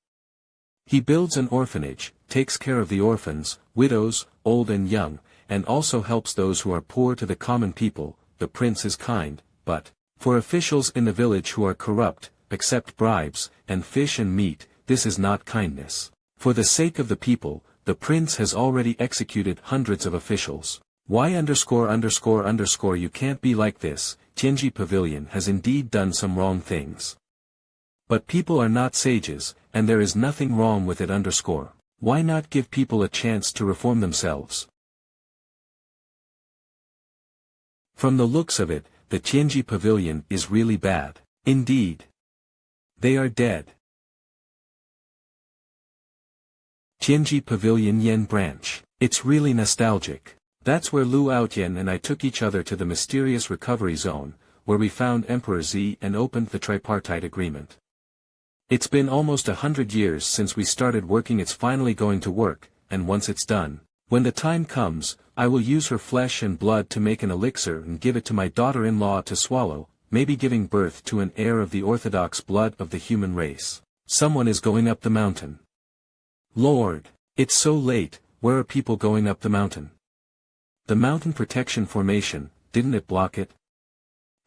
He builds an orphanage, takes care of the orphans, widows, old and young, and also helps those who are poor to the common people. The prince is kind, but for officials in the village who are corrupt, accept bribes, and fish and meat, this is not kindness. For the sake of the people, the prince has already executed hundreds of officials. Why ____ you can't be like this, Tianji Pavilion has indeed done some wrong things. But people are not sages, and there is nothing wrong with it _. Why not give people a chance to reform themselves? From the looks of it, the Tianji Pavilion is really bad. Indeed. They are dead. Tianji Pavilion Yen Branch. It's really nostalgic. That's where Lu Outyen and I took each other to the mysterious recovery zone, where we found Emperor Z and opened the tripartite agreement. It's been almost 100 years since we started working. It's finally going to work, and once it's done, when the time comes, I will use her flesh and blood to make an elixir and give it to my daughter-in-law to swallow, maybe giving birth to an heir of the orthodox blood of the human race. Someone is going up the mountain. Lord, it's so late, where are people going up the mountain? The mountain protection formation, didn't it block it?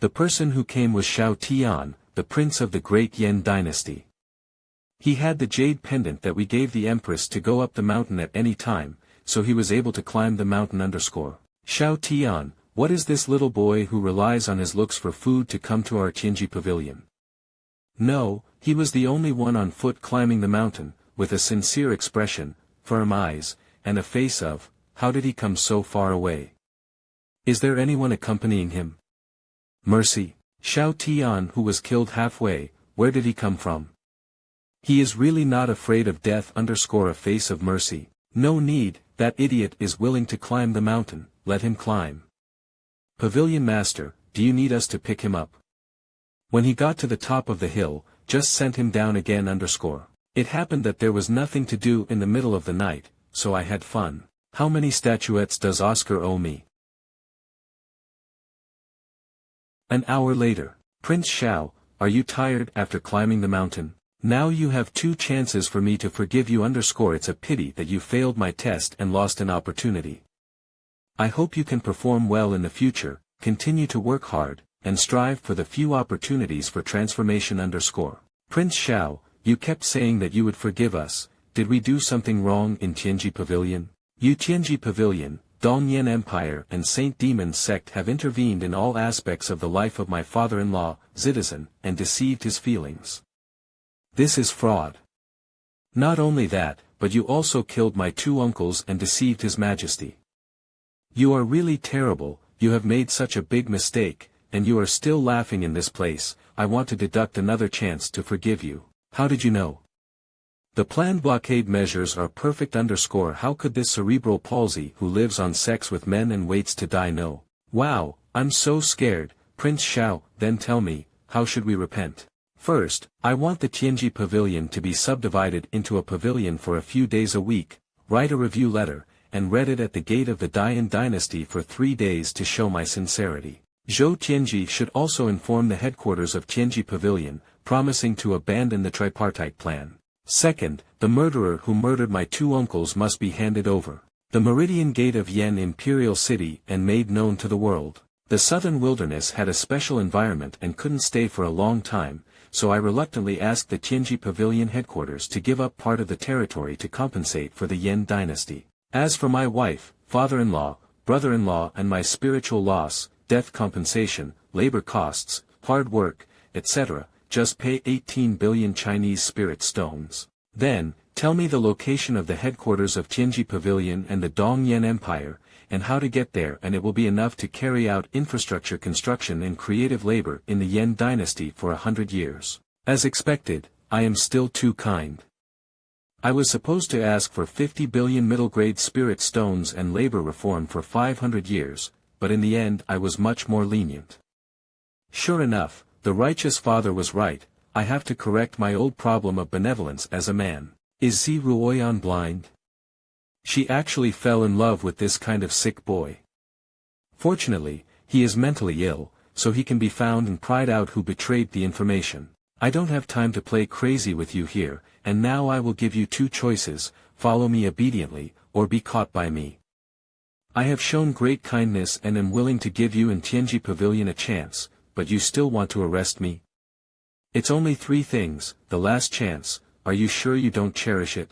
The person who came was Shao Tian, the prince of the great Yen dynasty. He had the jade pendant that we gave the Empress to go up the mountain at any time, so he was able to climb the mountain _. Shao Tian, what is this little boy who relies on his looks for food to come to our Tianji Pavilion? No, he was the only one on foot climbing the mountain, with a sincere expression, firm eyes, and a face of, how did he come so far away? Is there anyone accompanying him? Mercy, Shao Tian who was killed halfway, where did he come from? He is really not afraid of death _. A face of mercy. No need, that idiot is willing to climb the mountain, let him climb. Pavilion Master, do you need us to pick him up? When he got to the top of the hill, just sent him down again _. It happened that there was nothing to do in the middle of the night, so I had fun. How many statuettes does Oscar owe me? An hour later. Prince Shao, are you tired after climbing the mountain? Now you have 2 chances for me to forgive you _. It's a pity that you failed my test and lost an opportunity. I hope you can perform well in the future, continue to work hard, and strive for the few opportunities for transformation _. Prince Shao, you kept saying that you would forgive us. Did we do something wrong in Tianji Pavilion? You Tianji Pavilion, Dongyan Empire and Saint Demon sect have intervened in all aspects of the life of my father-in-law, Citizen, and deceived his feelings. This is fraud. Not only that, but you also killed my 2 uncles and deceived His Majesty. You are really terrible, you have made such a big mistake, and you are still laughing in this place. I want to deduct another chance to forgive you. How did you know? The planned blockade measures are perfect _. How could this cerebral palsy who lives on sex with men and waits to die know? Wow, I'm so scared, Prince Shao. Then tell me, how should we repent? First, I want the Tianji Pavilion to be subdivided into a pavilion for a few days a week, write a review letter, and read it at the gate of the Dian dynasty for 3 days to show my sincerity. Zhou Tianji should also inform the headquarters of Tianji Pavilion, promising to abandon the tripartite plan. Second, the murderer who murdered my 2 uncles must be handed over. The Meridian Gate of Yen Imperial City and made known to the world. The southern wilderness had a special environment and couldn't stay for a long time, so I reluctantly asked the Tianji Pavilion headquarters to give up part of the territory to compensate for the Yen dynasty. As for my wife, father-in-law, brother-in-law and my spiritual loss, death compensation, labor costs, hard work, etc., just pay 18 billion Chinese spirit stones. Then, tell me the location of the headquarters of Tianji Pavilion and the Dongyan Empire, and how to get there, and it will be enough to carry out infrastructure construction and creative labor in the Yen dynasty for 100 years. As expected, I am still too kind. I was supposed to ask for 50 billion middle-grade spirit stones and labor reform for 500 years, but in the end I was much more lenient. Sure enough, the righteous father was right, I have to correct my old problem of benevolence as a man. Is Zi Ruoyan blind? She actually fell in love with this kind of sick boy. Fortunately, he is mentally ill, so he can be found and pried out who betrayed the information. I don't have time to play crazy with you here, and now I will give you 2 choices, follow me obediently, or be caught by me. I have shown great kindness and am willing to give you and Tianji Pavilion a chance, but you still want to arrest me? It's only 3 things, the last chance, are you sure you don't cherish it?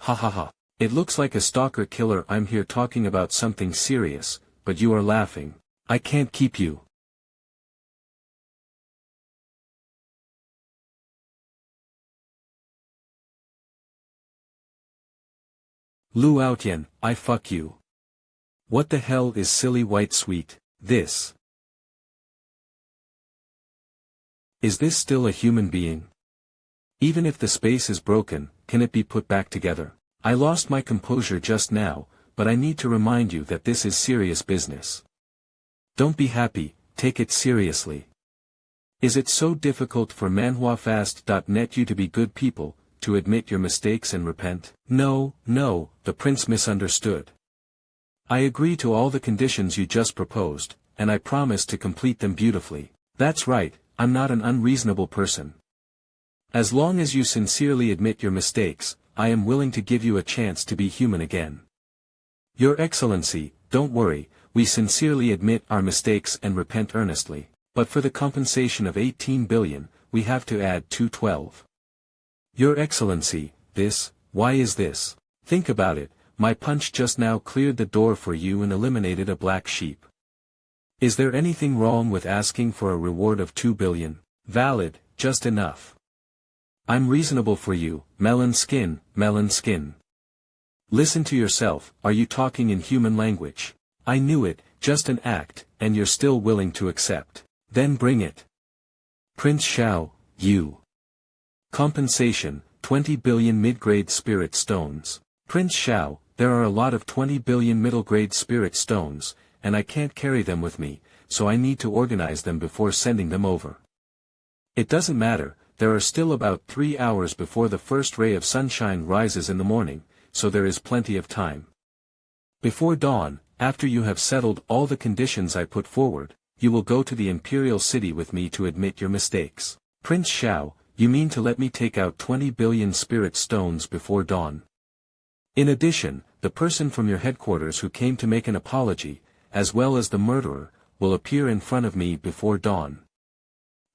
Ha ha ha. It looks like a stalker killer. I'm here talking about something serious, but you are laughing. I can't keep you. Lu Outyen, I fuck you. What the hell is silly white sweet, this? Is this still a human being? Even if the space is broken, can it be put back together? I lost my composure just now, but I need to remind you that this is serious business. Don't be happy, take it seriously. Is it so difficult for manhwafast.net you to be good people, to admit your mistakes and repent? No, the prince misunderstood. I agree to all the conditions you just proposed, and I promise to complete them beautifully. That's right, I'm not an unreasonable person. As long as you sincerely admit your mistakes, I am willing to give you a chance to be human again. Your Excellency, don't worry, we sincerely admit our mistakes and repent earnestly, but for the compensation of 18 billion, we have to add 212. Your Excellency, why is this? Think about it, my punch just now cleared the door for you and eliminated a black sheep. Is there anything wrong with asking for a reward of 2 billion? Valid, just enough. I'm reasonable for you, melon skin. Listen to yourself, are you talking in human language? I knew it, just an act, and you're still willing to accept. Then bring it. Prince Xiao, you. Compensation, 20 billion mid-grade spirit stones. Prince Xiao, there are a lot of 20 billion middle-grade spirit stones, and I can't carry them with me, so I need to organize them before sending them over. It doesn't matter, there are still about 3 hours before the first ray of sunshine rises in the morning, so there is plenty of time. Before dawn, after you have settled all the conditions I put forward, you will go to the imperial city with me to admit your mistakes. Prince Xiao, you mean to let me take out 20 billion spirit stones before dawn? In addition, the person from your headquarters who came to make an apology, as well as the murderer, will appear in front of me before dawn.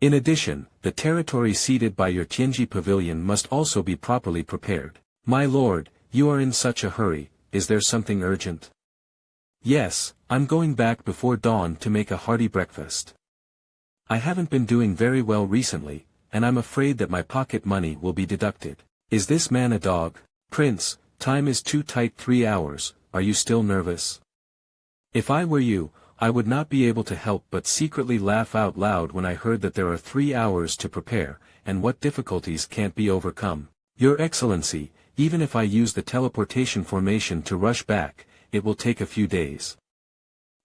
In addition, the territory ceded by your Tianji pavilion must also be properly prepared. My lord, you are in such a hurry, is there something urgent? Yes, I'm going back before dawn to make a hearty breakfast. I haven't been doing very well recently, and I'm afraid that my pocket money will be deducted. Is this man a dog? Prince, time is too tight. 3 hours, are you still nervous? If I were you, I would not be able to help but secretly laugh out loud when I heard that there are 3 hours to prepare, and what difficulties can't be overcome. Your Excellency, even if I use the teleportation formation to rush back, it will take a few days.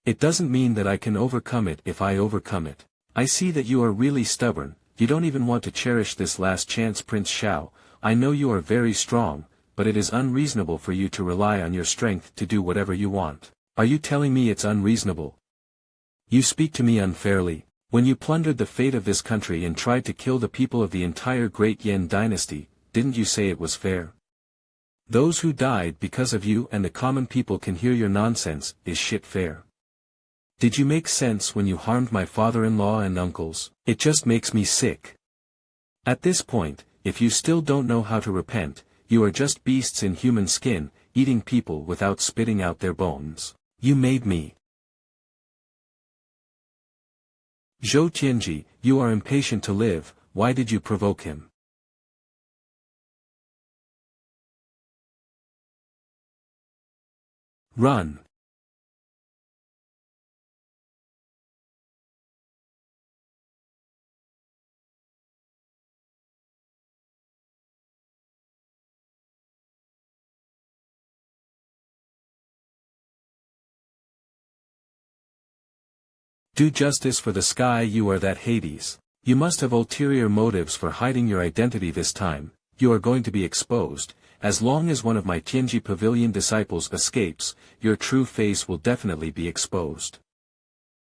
It doesn't mean that I can overcome it if I overcome it. I see that you are really stubborn, you don't even want to cherish this last chance. Prince Xiao, I know you are very strong, but it is unreasonable for you to rely on your strength to do whatever you want. Are you telling me it's unreasonable? You speak to me unfairly. When you plundered the fate of this country and tried to kill the people of the entire Great Yan dynasty, didn't you say it was fair? Those who died because of you and the common people can hear your nonsense. Is shit fair? Did you make sense when you harmed my father-in-law and uncles? It just makes me sick. At this point, if you still don't know how to repent, you are just beasts in human skin, eating people without spitting out their bones. You made me. Zhou Tianji, you are impatient to live, why did you provoke him? Run. Do justice for the sky. You are that Hades. You must have ulterior motives for hiding your identity this time. You are going to be exposed. As long as one of my Tianji pavilion disciples escapes, your true face will definitely be exposed.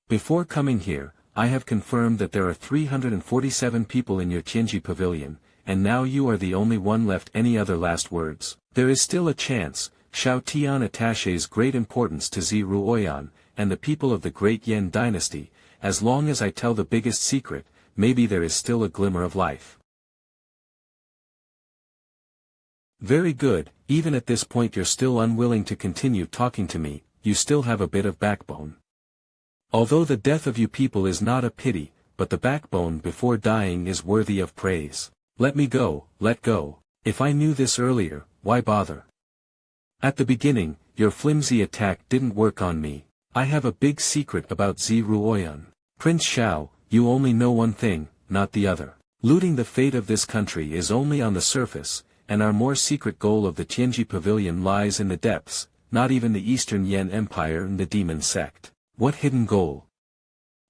Before coming here, I have confirmed that there are 347 people in your Tianji pavilion, and now you are the only one left. Any other last words? There is still a chance. Xiao Tian attaches great importance to Zi Ruoyan, and the people of the Great Yan dynasty. As long as I tell the biggest secret, maybe there is still a glimmer of life. Very good, even at this point you're still unwilling to continue talking to me, you still have a bit of backbone. Although the death of you people is not a pity, but the backbone before dying is worthy of praise. Let me go, let go. If I knew this earlier, why bother? At the beginning, your flimsy attack didn't work on me. I have a big secret about Ziruoyan. Prince Xiao, you only know one thing, not the other. Looting the fate of this country is only on the surface, and our more secret goal of the Tianji Pavilion lies in the depths, not even the Eastern Yan Empire and the demon sect. What hidden goal?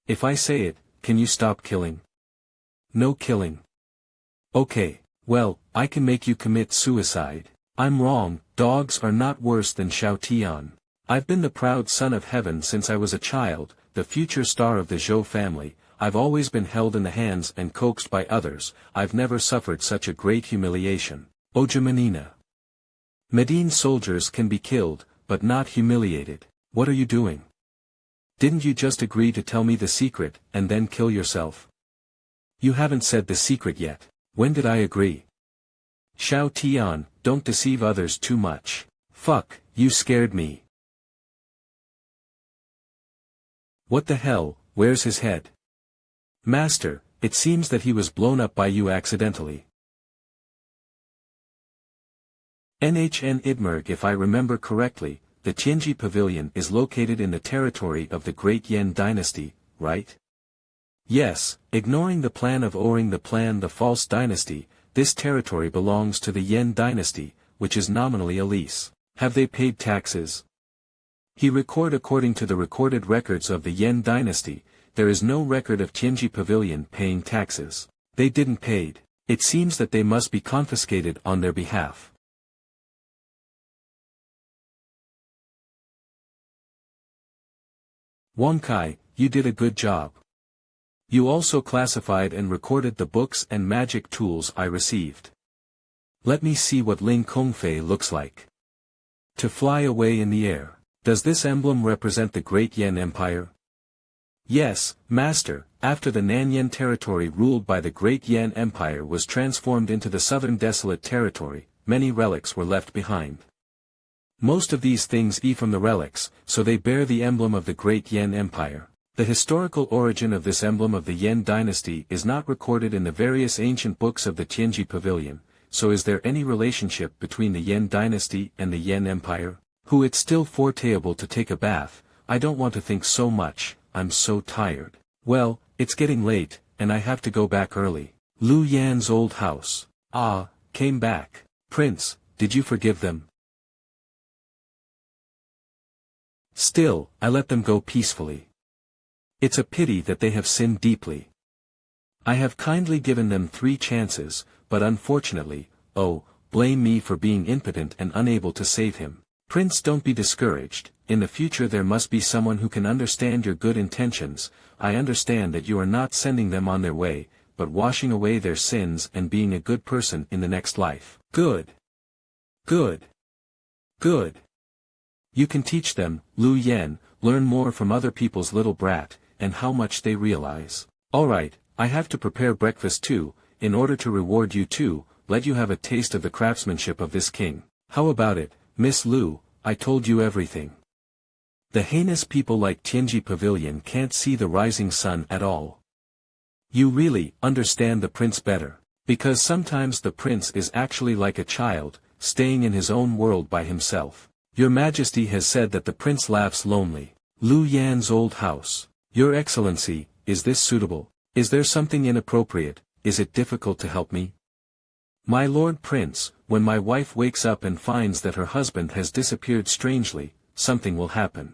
If I say it, can you stop killing? No killing. Okay, well, I can make you commit suicide. I'm wrong, dogs are not worse than Xiao Tian. I've been the proud son of heaven since I was a child, the future star of the Zhou family. I've always been held in the hands and coaxed by others. I've never suffered such a great humiliation. Ojamanina. Medine soldiers can be killed, but not humiliated. What are you doing? Didn't you just agree to tell me the secret, and then kill yourself? You haven't said the secret yet. When did I agree? Xiao Tian, don't deceive others too much. Fuck, you scared me. What the hell, where's his head? Master, it seems that he was blown up by you accidentally. NHN Idmerg, if I remember correctly, the Tianji Pavilion is located in the territory of the Great Yan Dynasty, right? Yes, ignoring the plan of Oring the false dynasty, this territory belongs to the Yan Dynasty, which is nominally a lease. Have they paid taxes? He record according to the recorded records of the Yan Dynasty, there is no record of Tianji Pavilion paying taxes. They didn't paid. It seems that they must be confiscated on their behalf. Wangkai, you did a good job. You also classified and recorded the books and magic tools I received. Let me see what Ling Kongfei looks like. To fly away in the air. Does this emblem represent the Great Yan Empire? Yes, Master, after the Nanyan territory ruled by the Great Yan Empire was transformed into the Southern Desolate Territory, many relics were left behind. Most of these things from the relics, so they bear the emblem of the Great Yan Empire. The historical origin of this emblem of the Yan Dynasty is not recorded in the various ancient books of the Tianji Pavilion, so is there any relationship between the Yan Dynasty and the Yan Empire? Who it's still foreseeable to take a bath, I don't want to think so much, I'm so tired. Well, it's getting late, and I have to go back early. Lu Yan's old house. Ah, came back. Prince, did you forgive them? Still, I let them go peacefully. It's a pity that they have sinned deeply. I have kindly given them 3 chances, but unfortunately, blame me for being impotent and unable to save him. Prince, don't be discouraged, in the future there must be someone who can understand your good intentions. I understand that you are not sending them on their way, but washing away their sins and being a good person in the next life. Good. Good. Good. You can teach them, Lu Yan, learn more from other people's little brat, and how much they realize. Alright, I have to prepare breakfast too, in order to reward you too, let you have a taste of the craftsmanship of this king. How about it, Miss Lu, I told you everything. The heinous people like Tianji Pavilion can't see the rising sun at all. You really understand the prince better, because sometimes the prince is actually like a child, staying in his own world by himself. Your Majesty has said that the prince laughs lonely. Lu Yan's old house. Your Excellency, is this suitable? Is there something inappropriate? Is it difficult to help me? My Lord Prince, when my wife wakes up and finds that her husband has disappeared strangely, something will happen.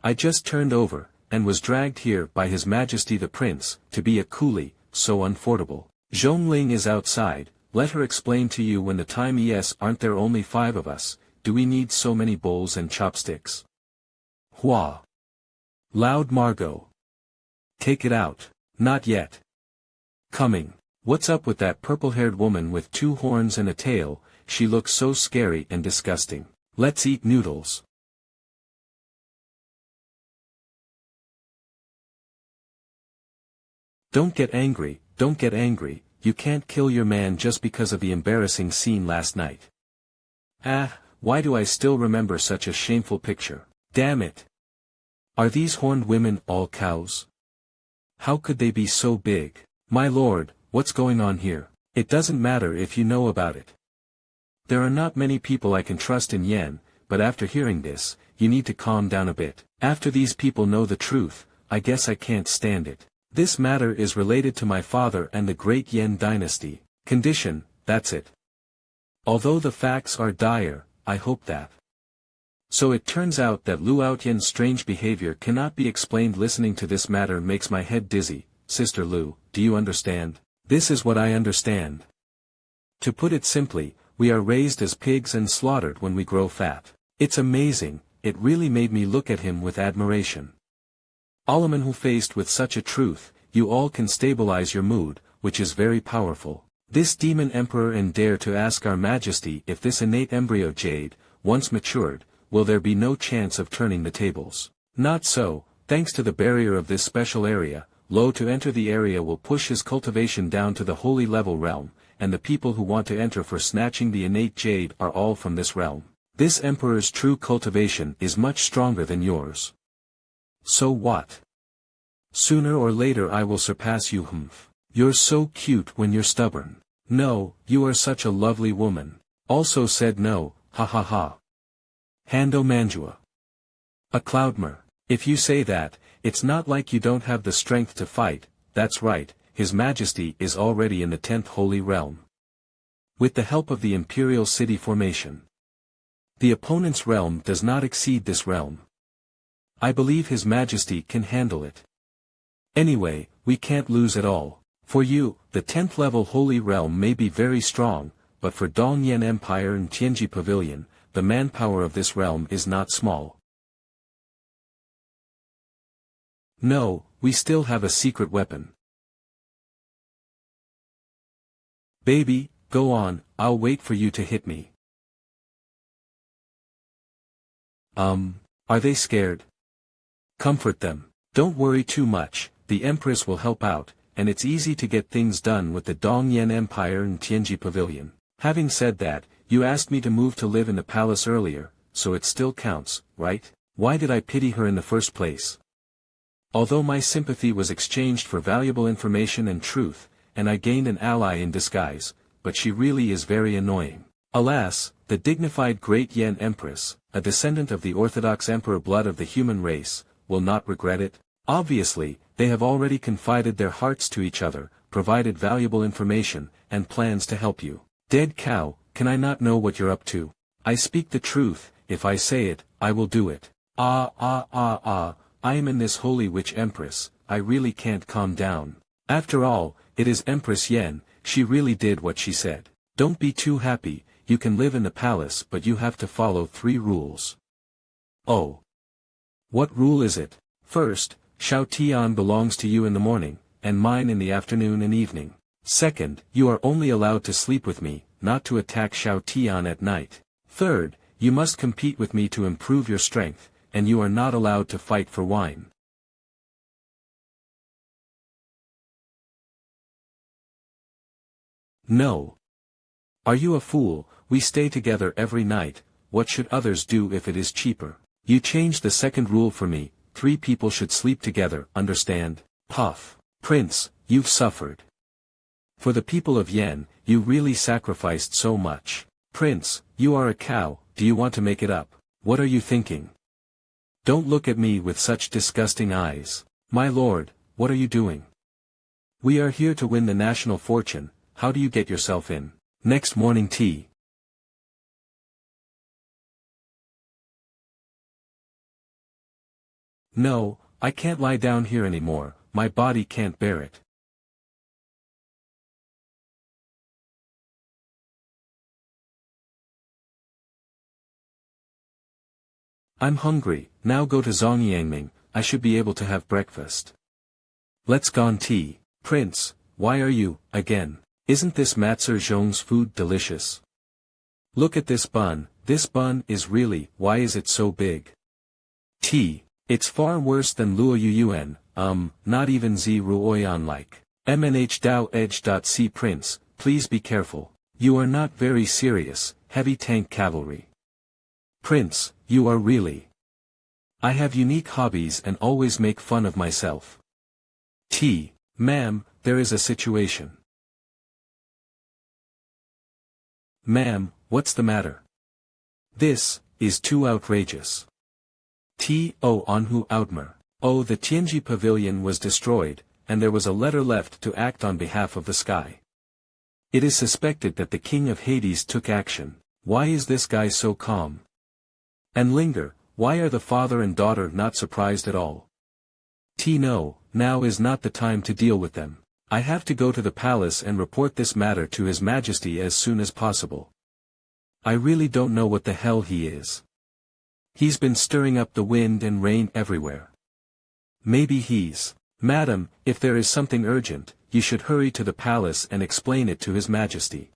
I just turned over, and was dragged here by His Majesty the Prince, to be a coolie, so unfortable. Zhongling is outside, let her explain to you when the time. Yes, aren't there only 5 of us? Do we need so many bowls and chopsticks? Hua. Loud Margot. Take it out. Not yet. Coming. What's up with that purple-haired woman with 2 horns and a tail? She looks so scary and disgusting. Let's eat noodles. Don't get angry, you can't kill your man just because of the embarrassing scene last night. Ah, why do I still remember such a shameful picture? Damn it! Are these horned women all cows? How could they be so big? My lord, what's going on here? It doesn't matter if you know about it. There are not many people I can trust in Yen, but after hearing this, you need to calm down a bit. After these people know the truth, I guess I can't stand it. This matter is related to my father and the great Yen dynasty. Condition, that's it. Although the facts are dire, I hope that. So it turns out that Lu Outyen's strange behavior cannot be explained. Listening to this matter makes my head dizzy. Sister Lu, do you understand? This is what I understand. To put it simply, we are raised as pigs and slaughtered when we grow fat. It's amazing, it really made me look at him with admiration. Alaman, who faced with such a truth, you all can stabilize your mood, which is very powerful. This demon emperor and dare to ask our majesty if this innate embryo jade, once matured, will there be no chance of turning the tables? Not so, thanks to the barrier of this special area, Lo to enter the area will push his cultivation down to the holy level realm, and the people who want to enter for snatching the innate jade are all from this realm. This emperor's true cultivation is much stronger than yours. So what? Sooner or later I will surpass you. You're so cute when you're stubborn. No, you are such a lovely woman. Also said no, ha ha ha. Hando MANHWA. A Cloudmer. If you say that, it's not like you don't have the strength to fight. That's right, His Majesty is already in the 10th Holy Realm. With the help of the Imperial City formation. The opponent's realm does not exceed this realm. I believe His Majesty can handle it. Anyway, we can't lose at all. For you, the 10th level Holy Realm may be very strong, but for Dongyan Empire and Tianji Pavilion, the manpower of this realm is not small. No, we still have a secret weapon. Baby, go on, I'll wait for you to hit me. Are they scared? Comfort them. Don't worry too much, the Empress will help out, and it's easy to get things done with the Dongyan Empire and Tianji Pavilion. Having said that, you asked me to move to live in the palace earlier, so it still counts, right? Why did I pity her in the first place? Although my sympathy was exchanged for valuable information and truth, and I gained an ally in disguise, but she really is very annoying. Alas, the dignified great Yen Empress, a descendant of the Orthodox Emperor blood of the human race, will not regret it. Obviously, they have already confided their hearts to each other, provided valuable information, and plans to help you. Dead cow, can I not know what you're up to? I speak the truth, if I say it, I will do it. I am in this holy witch Empress, I really can't calm down. After all, it is Empress Yen, she really did what she said. Don't be too happy, you can live in the palace but you have to follow 3 rules. Oh. What rule is it? First, Xiao Tian belongs to you in the morning, and mine in the afternoon and evening. Second, you are only allowed to sleep with me, not to attack Xiao Tian at night. Third, you must compete with me to improve your strength, and you are not allowed to fight for wine. No. Are you a fool? We stay together every night, what should others do if it is cheaper? You changed the second rule for me, 3 people should sleep together, understand? Puff. Prince, you've suffered. For the people of Yen, you really sacrificed so much. Prince, you are a cow, do you want to make it up? What are you thinking? Don't look at me with such disgusting eyes. My lord, what are you doing? We are here to win the national fortune, how do you get yourself in? Next morning tea. No, I can't lie down here anymore, my body can't bear it. I'm hungry, now go to Zongyangming, I should be able to have breakfast. Let's go on tea. Prince, why are you, again? Isn't this Matser Zhong's food delicious? Look at this bun is really, why is it so big? Tea. It's far worse than Luo Yuyuan, not even Zi Ruoyan like. MNH Prince, please be careful. You are not very serious, heavy tank cavalry. Prince, you are really. I have unique hobbies and always make fun of myself. Ma'am, there is a situation. Ma'am, what's the matter? This is too outrageous. Anhu Outmer. Oh, the Tianji pavilion was destroyed, and there was a letter left to act on behalf of the sky. It is suspected that the king of Hades took action. Why is this guy so calm? And linger, why are the father and daughter not surprised at all? No, now is not the time to deal with them. I have to go to the palace and report this matter to His Majesty as soon as possible. I really don't know what the hell he is. He's been stirring up the wind and rain everywhere. Maybe he's... Madam, if there is something urgent, you should hurry to the palace and explain it to His Majesty.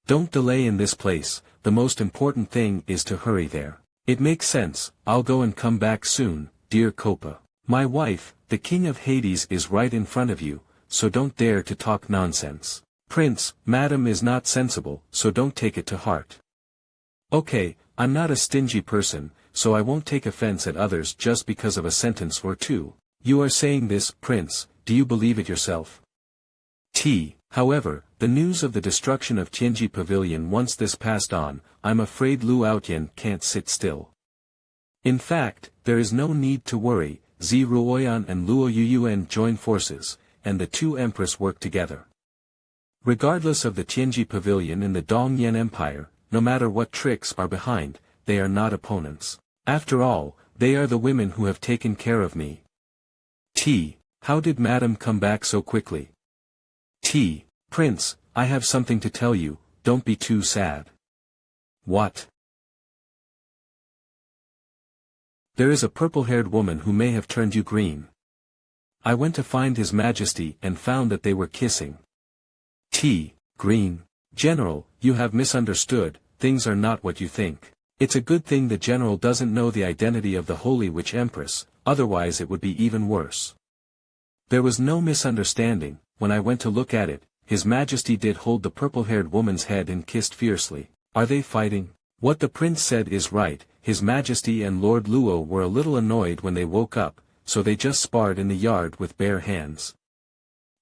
Don't delay in this place, the most important thing is to hurry there. It makes sense, I'll go and come back soon, dear Copa. My wife, the king of Hades is right in front of you, so don't dare to talk nonsense. Prince, madam is not sensible, so don't take it to heart. Okay, I'm not a stingy person, so I won't take offense at others just because of a sentence or two. You are saying this, Prince, do you believe it yourself? However, the news of the destruction of Tianji Pavilion once this passed on, I'm afraid Lu Outyan can't sit still. In fact, there is no need to worry, Zi Ruoyan and Luo Yuyuan join forces, and the two Empress work together. Regardless of the Tianji Pavilion in the Dongyan Empire, no matter what tricks are behind, they are not opponents. After all, they are the women who have taken care of me. How did Madam come back so quickly? Prince, I have something to tell you, don't be too sad. What? There is a purple-haired woman who may have turned you green. I went to find His Majesty and found that they were kissing. Green. General, you have misunderstood, things are not what you think. It's a good thing the general doesn't know the identity of the Holy Witch Empress, otherwise it would be even worse. There was no misunderstanding, when I went to look at it, His Majesty did hold the purple-haired woman's head and kissed fiercely. Are they fighting? What the prince said is right, His Majesty and Lord Luo were a little annoyed when they woke up, so they just sparred in the yard with bare hands.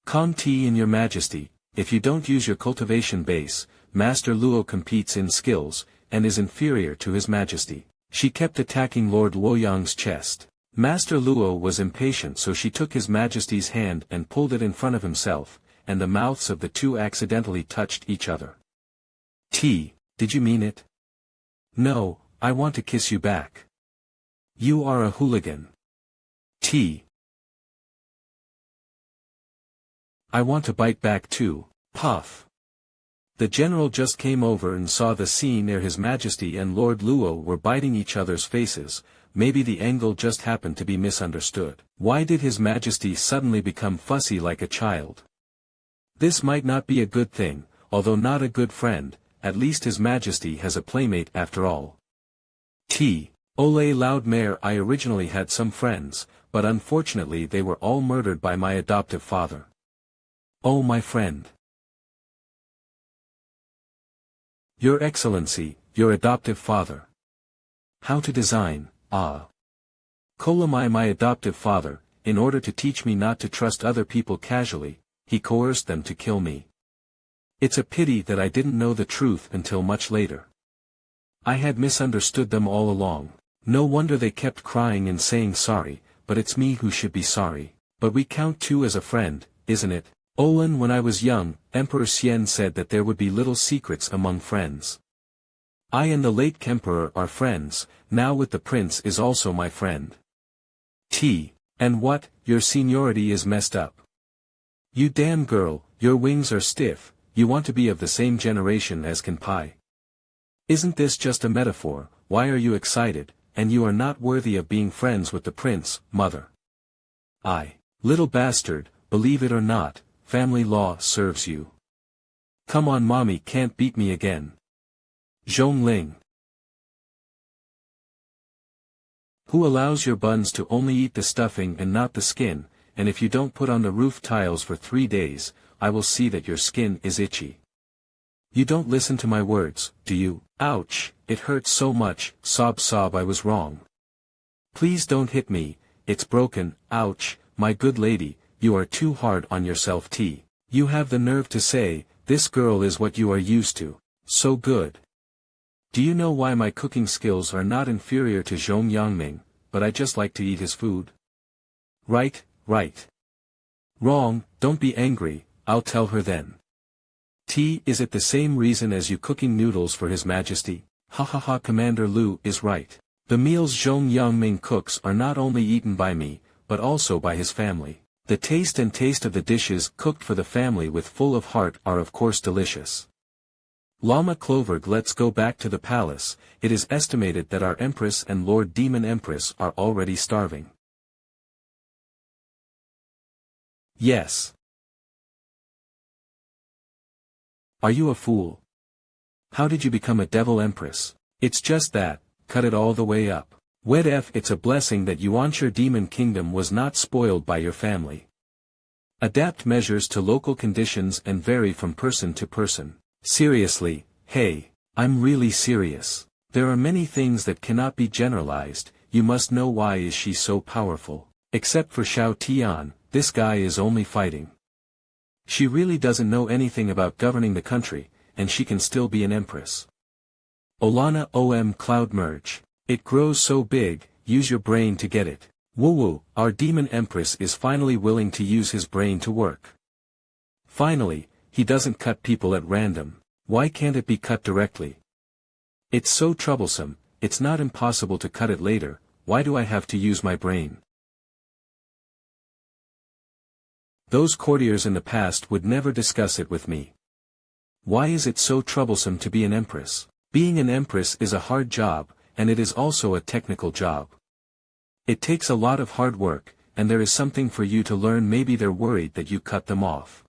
Calm in your Majesty, if you don't use your cultivation base, Master Luo competes in skills, and is inferior to His Majesty. She kept attacking Lord Luoyang's chest. Master Luo was impatient, so she took His Majesty's hand and pulled it in front of himself, and the mouths of the two accidentally touched each other. Did you mean it? No, I want to kiss you back. You are a hooligan. I want to bite back too, puff. The general just came over and saw the scene ere His Majesty and Lord Luo were biting each other's faces. Maybe the angle just happened to be misunderstood. Why did His Majesty suddenly become fussy like a child? This might not be a good thing, although not a good friend, at least His Majesty has a playmate after all. Ole Loud Mare, I originally had some friends, but unfortunately they were all murdered by my adoptive father. Oh my friend. Your Excellency, your adoptive father. How to design, Kolamai, my adoptive father, in order to teach me not to trust other people casually, he coerced them to kill me. It's a pity that I didn't know the truth until much later. I had misunderstood them all along. No wonder they kept crying and saying sorry, but it's me who should be sorry. But we count too as a friend, isn't it? Olin, when I was young, Emperor Xian said that there would be little secrets among friends. I and the late Kemperor are friends, now with the prince is also my friend. And what, your seniority is messed up. You damn girl, your wings are stiff, you want to be of the same generation as Kanpai. Isn't this just a metaphor? Why are you excited, and you are not worthy of being friends with the prince, mother? Little bastard, believe it or not, family law serves you. Come on, mommy can't beat me again. Zhongling. Who allows your buns to only eat the stuffing and not the skin, and if you don't put on the roof tiles for 3 days, I will see that your skin is itchy. You don't listen to my words, do you? Ouch, it hurts so much, sob I was wrong. Please don't hit me, it's broken, ouch, my good lady, you are too hard on yourself T. You have the nerve to say, this girl is what you are used to. So good. Do you know why my cooking skills are not inferior to Zhong Yangming, but I just like to eat his food? Right. Wrong, don't be angry, I'll tell her then. T. Is it the same reason as you cooking noodles for His Majesty? Ha, Commander Lu is right. The meals Zhong Yangming cooks are not only eaten by me, but also by his family. The taste of the dishes cooked for the family with full of heart are of course delicious. Lama Cloverg, let's go back to the palace. It is estimated that our Empress and Lord Demon Empress are already starving. Yes. Are you a fool? How did you become a devil Empress? It's just that, cut it all the way up. It's a blessing that Yuanshi Demon Kingdom was not spoiled by your family. Adapt measures to local conditions and vary from person to person. Seriously, hey, I'm really serious. There are many things that cannot be generalized. You must know why is she so powerful. Except for Xiao Tian, this guy is only fighting. She really doesn't know anything about governing the country, and she can still be an empress. Olana Cloud Merge. It grows so big, use your brain to get it. Woo, our demon empress is finally willing to use his brain to work. Finally, he doesn't cut people at random. Why can't it be cut directly? It's so troublesome, it's not impossible to cut it later, why do I have to use my brain? Those courtiers in the past would never discuss it with me. Why is it so troublesome to be an empress? Being an empress is a hard job, and it is also a technical job. It takes a lot of hard work, and there is something for you to learn. Maybe they're worried that you cut them off.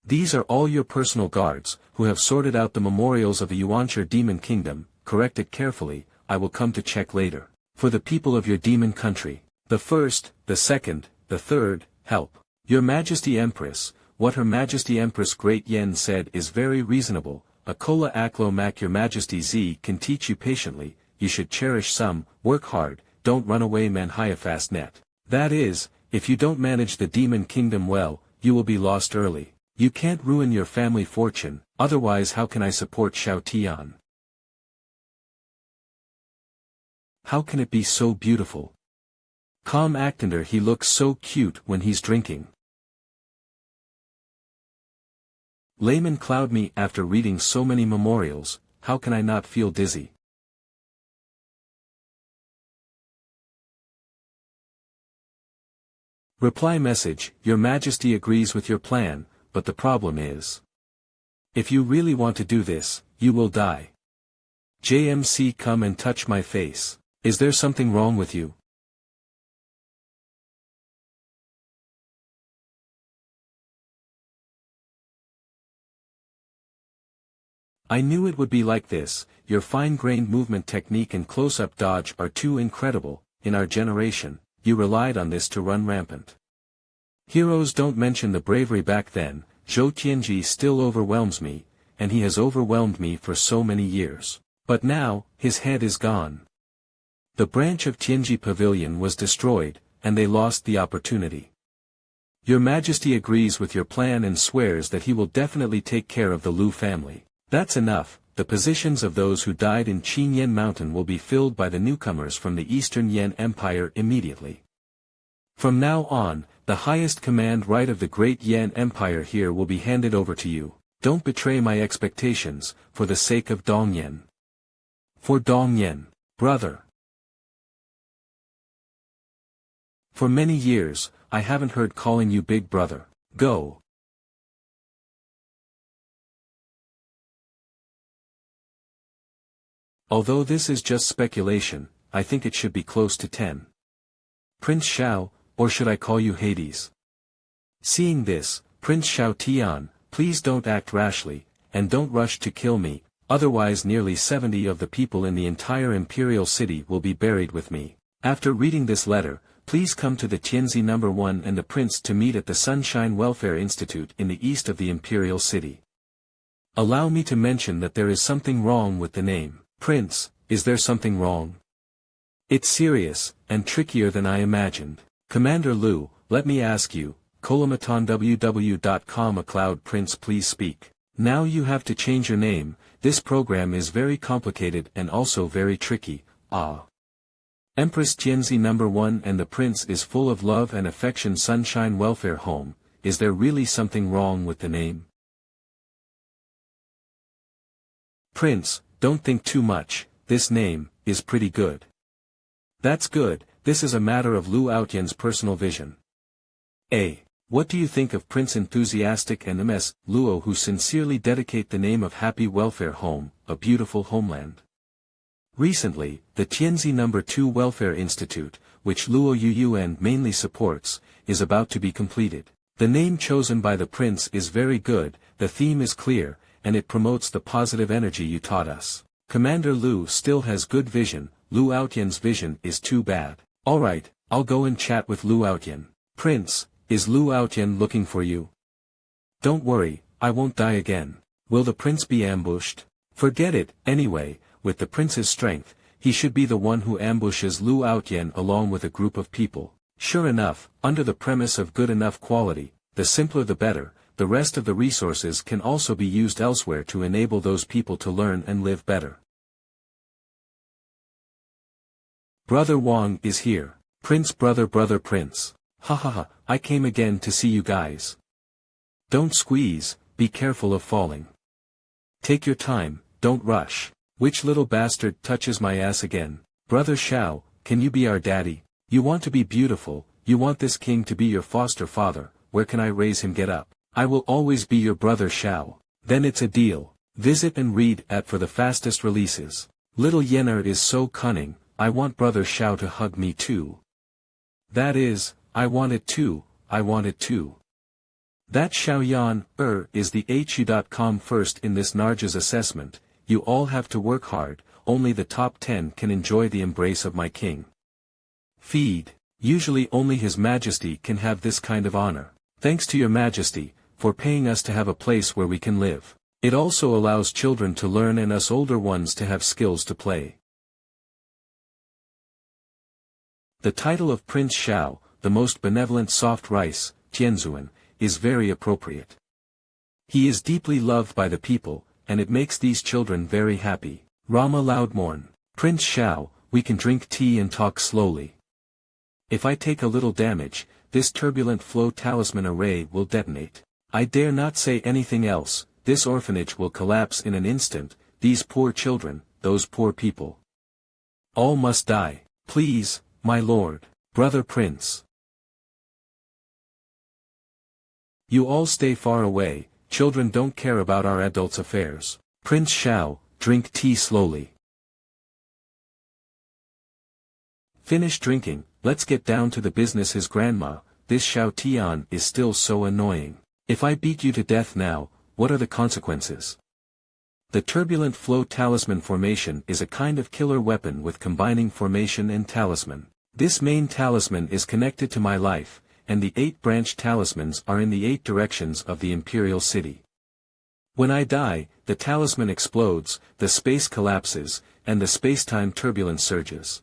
These are all your personal guards, who have sorted out the memorials of the Yuanshi Demon Kingdom. Correct it carefully, I will come to check later. For the people of your demon country. The first, the second, the third, help. Your Majesty Empress, what Her Majesty Empress Great Yen said is very reasonable. Akola Aklo Mak, Your Majesty Z can teach you patiently, you should cherish some, work hard, don't run away manhwa fast net. That is, if you don't manage the demon kingdom well, you will be lost early. You can't ruin your family fortune, otherwise how can I support Xiao Tian? How can it be so beautiful? Calm Actender, he looks so cute when he's drinking. Layman Cloud me, after reading so many memorials, how can I not feel dizzy? Reply message, Your Majesty agrees with your plan, but the problem is. If you really want to do this, you will die. JMC, come and touch my face. Is there something wrong with you? I knew it would be like this. Your fine-grained movement technique and close-up dodge are too incredible. In our generation, you relied on this to run rampant. Heroes don't mention the bravery back then. Zhou Tianji still overwhelms me, and he has overwhelmed me for so many years. But now, his head is gone. The branch of Tianji Pavilion was destroyed, and they lost the opportunity. Your Majesty agrees with your plan and swears that he will definitely take care of the Lu family. That's enough. The positions of those who died in Qin Yan Mountain will be filled by the newcomers from the Eastern Yan Empire immediately. From now on, the highest command right of the great Yan Empire here will be handed over to you. Don't betray my expectations, for the sake of Dongyan. For Dongyan, brother. For many years, I haven't heard calling you big brother. Go. Although this is just speculation, I think it should be close to 10. Prince Xiao, or should I call you Hades? Seeing this, Prince Xiao Tian, please don't act rashly, and don't rush to kill me, otherwise nearly 70 of the people in the entire imperial city will be buried with me. After reading this letter, please come to the Tianzi No. 1 and the Prince to meet at the Sunshine Welfare Institute in the east of the Imperial City. Allow me to mention that there is something wrong with the name. Prince, is there something wrong? It's serious, and trickier than I imagined. Commander Liu, let me ask you, www.com a cloud prince please speak. Now you have to change your name, this program is very complicated and also very tricky, Empress Tianzi No. 1 and the Prince is full of love and affection Sunshine Welfare Home, is there really something wrong with the name? Prince, don't think too much, this name is pretty good. That's good, this is a matter of Liu Outyan's personal vision. What do you think of Prince Enthusiastic and Ms. Luo who sincerely dedicate the name of Happy Welfare Home, a beautiful homeland? Recently, the Tianzi No. 2 Welfare Institute, which Luo Yuyuan mainly supports, is about to be completed. The name chosen by the Prince is very good, the theme is clear, and it promotes the positive energy you taught us. Commander Liu still has good vision, Liu Outyan's vision is too bad. Alright, I'll go and chat with Liu Outyan. Prince, is Liu Outyan looking for you? Don't worry, I won't die again. Will the Prince be ambushed? Forget it, anyway, with the Prince's strength, he should be the one who ambushes Liu Outyan along with a group of people. Sure enough, under the premise of good enough quality, the simpler the better, the rest of the resources can also be used elsewhere to enable those people to learn and live better. Brother Wang is here. Prince brother Prince. Ha, I came again to see you guys. Don't squeeze, be careful of falling. Take your time, don't rush. Which little bastard touches my ass again? Brother Xiao, can you be our daddy? You want to be beautiful, you want this king to be your foster father, where can I raise him? Get up. I will always be your brother Xiao. Then it's a deal. Visit and read at for the fastest releases. Little Yener is so cunning, I want brother Xiao to hug me too. That is, I want it too, I want it too. That Xiaoyan, is the HU.com first in this Narja's assessment, you all have to work hard, only the top 10 can enjoy the embrace of my king. Feed, usually only His Majesty can have this kind of honor. Thanks to your Majesty, for paying us to have a place where we can live. It also allows children to learn and us older ones to have skills to play. The title of Prince Xiao, the most benevolent soft rice, Tianzuan, is very appropriate. He is deeply loved by the people, and it makes these children very happy. Rama Loudmorn, Prince Xiao, we can drink tea and talk slowly. If I take a little damage, this turbulent flow talisman array will detonate. I dare not say anything else, this orphanage will collapse in an instant, these poor children, those poor people. All must die, please, my lord, brother Prince. You all stay far away, children don't care about our adults' affairs. Prince Xiao, drink tea slowly. Finish drinking, let's get down to the business. His grandma, this Xiao Tian is still so annoying. If I beat you to death now, what are the consequences? The turbulent flow talisman formation is a kind of killer weapon with combining formation and talisman. This main talisman is connected to my life, and the 8 branch talismans are in the 8 directions of the Imperial City. When I die, the talisman explodes, the space collapses, and the space-time turbulence surges.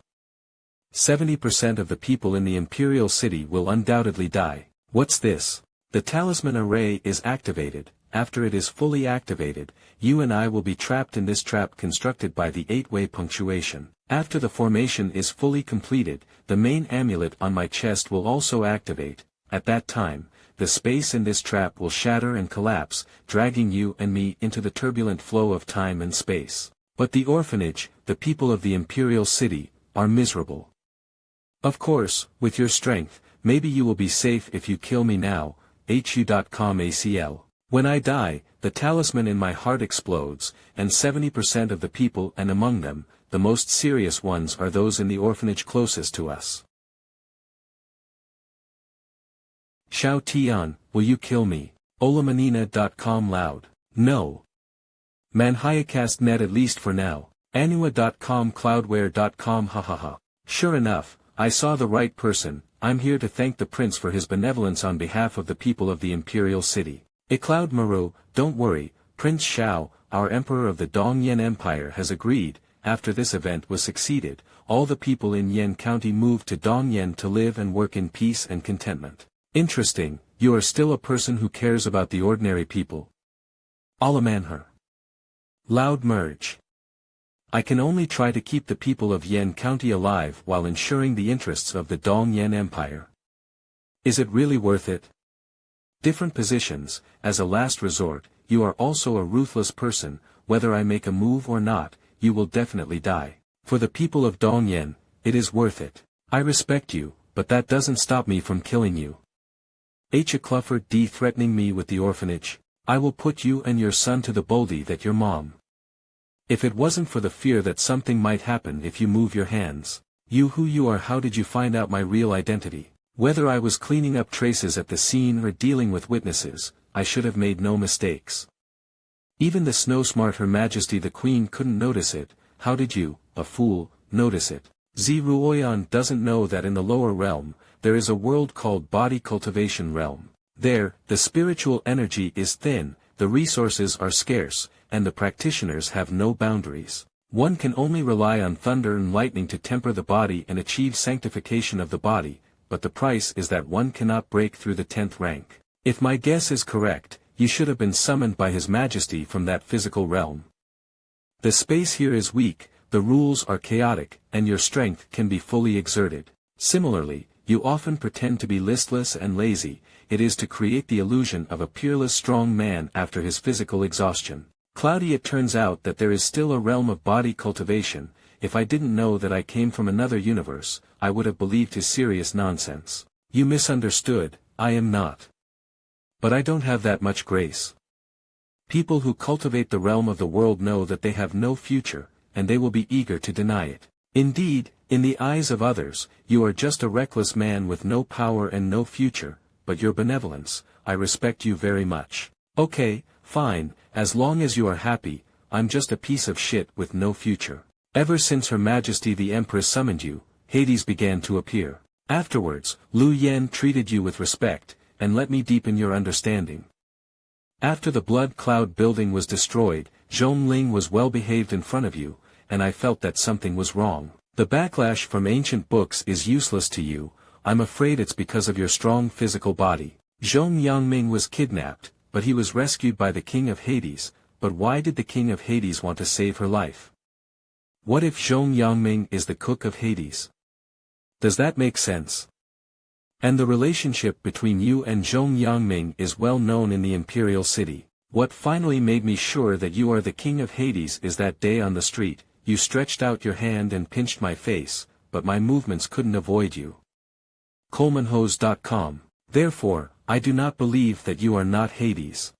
70% of the people in the Imperial City will undoubtedly die. What's this? The talisman array is activated. After it is fully activated, you and I will be trapped in this trap constructed by the 8-way punctuation. After the formation is fully completed, the main amulet on my chest will also activate. At that time, the space in this trap will shatter and collapse, dragging you and me into the turbulent flow of time and space. But the orphanage, the people of the Imperial City, are miserable. Of course, with your strength, maybe you will be safe if you kill me now, HU.com ACL. When I die, the talisman in my heart explodes, and 70% of the people and among them, the most serious ones are those in the orphanage closest to us. Xiao Tian, will you kill me? Olamanina.com loud. No. MANHWAcast net at least for now. MANHWA.com cloudware.com hahaha. Sure enough, I saw the right person. I'm here to thank the prince for his benevolence on behalf of the people of the imperial city. Cloud Maru, don't worry, Prince Xiao, our emperor of the Dongyan Empire has agreed. After this event was succeeded, all the people in Yan County moved to Dongyan to live and work in peace and contentment. Interesting, you are still a person who cares about the ordinary people. Alamanher. Loud merge. I can only try to keep the people of Yan County alive while ensuring the interests of the Dongyan Empire. Is it really worth it? Different positions, as a last resort, you are also a ruthless person. Whether I make a move or not, you will definitely die. For the people of Dongyan, it is worth it. I respect you, but that doesn't stop me from killing you. Clufford D threatening me with the orphanage. I will put you and your son to the boldy that your mom. If it wasn't for the fear that something might happen if you move your hands. You who you are, how did you find out my real identity? Whether I was cleaning up traces at the scene or dealing with witnesses, I should have made no mistakes. Even the snow-smart Her Majesty the Queen couldn't notice it. How did you, a fool, notice it? Ruoyan doesn't know that in the lower realm, there is a world called Body Cultivation Realm. There, the spiritual energy is thin, the resources are scarce, and the practitioners have no boundaries. One can only rely on thunder and lightning to temper the body and achieve sanctification of the body, but the price is that one cannot break through the 10th rank. If my guess is correct, you should have been summoned by His Majesty from that physical realm. The space here is weak, the rules are chaotic, and your strength can be fully exerted. Similarly, you often pretend to be listless and lazy. It is to create the illusion of a peerless strong man after his physical exhaustion. Cloudy, it turns out that there is still a realm of body cultivation. If I didn't know that I came from another universe, I would have believed his serious nonsense. You misunderstood, I am not. But I don't have that much grace. People who cultivate the realm of the world know that they have no future, and they will be eager to deny it. Indeed, in the eyes of others, you are just a reckless man with no power and no future, but your benevolence, I respect you very much. Okay, fine, as long as you are happy. I'm just a piece of shit with no future. Ever since Her Majesty the Empress summoned you, Hades began to appear. Afterwards, Lu Yan treated you with respect, and let me deepen your understanding. After the blood cloud building was destroyed, Zhongling was well behaved in front of you, and I felt that something was wrong. The backlash from ancient books is useless to you. I'm afraid it's because of your strong physical body. Zhong Yangming was kidnapped, but he was rescued by the King of Hades. But why did the King of Hades want to save her life? What if Zhong Yangming is the cook of Hades? Does that make sense? And the relationship between you and Zhong Yangming is well known in the imperial city. What finally made me sure that you are the King of Hades is that day on the street. You stretched out your hand and pinched my face, but my movements couldn't avoid you. Colemanhose.com. Therefore, I do not believe that you are not Hades.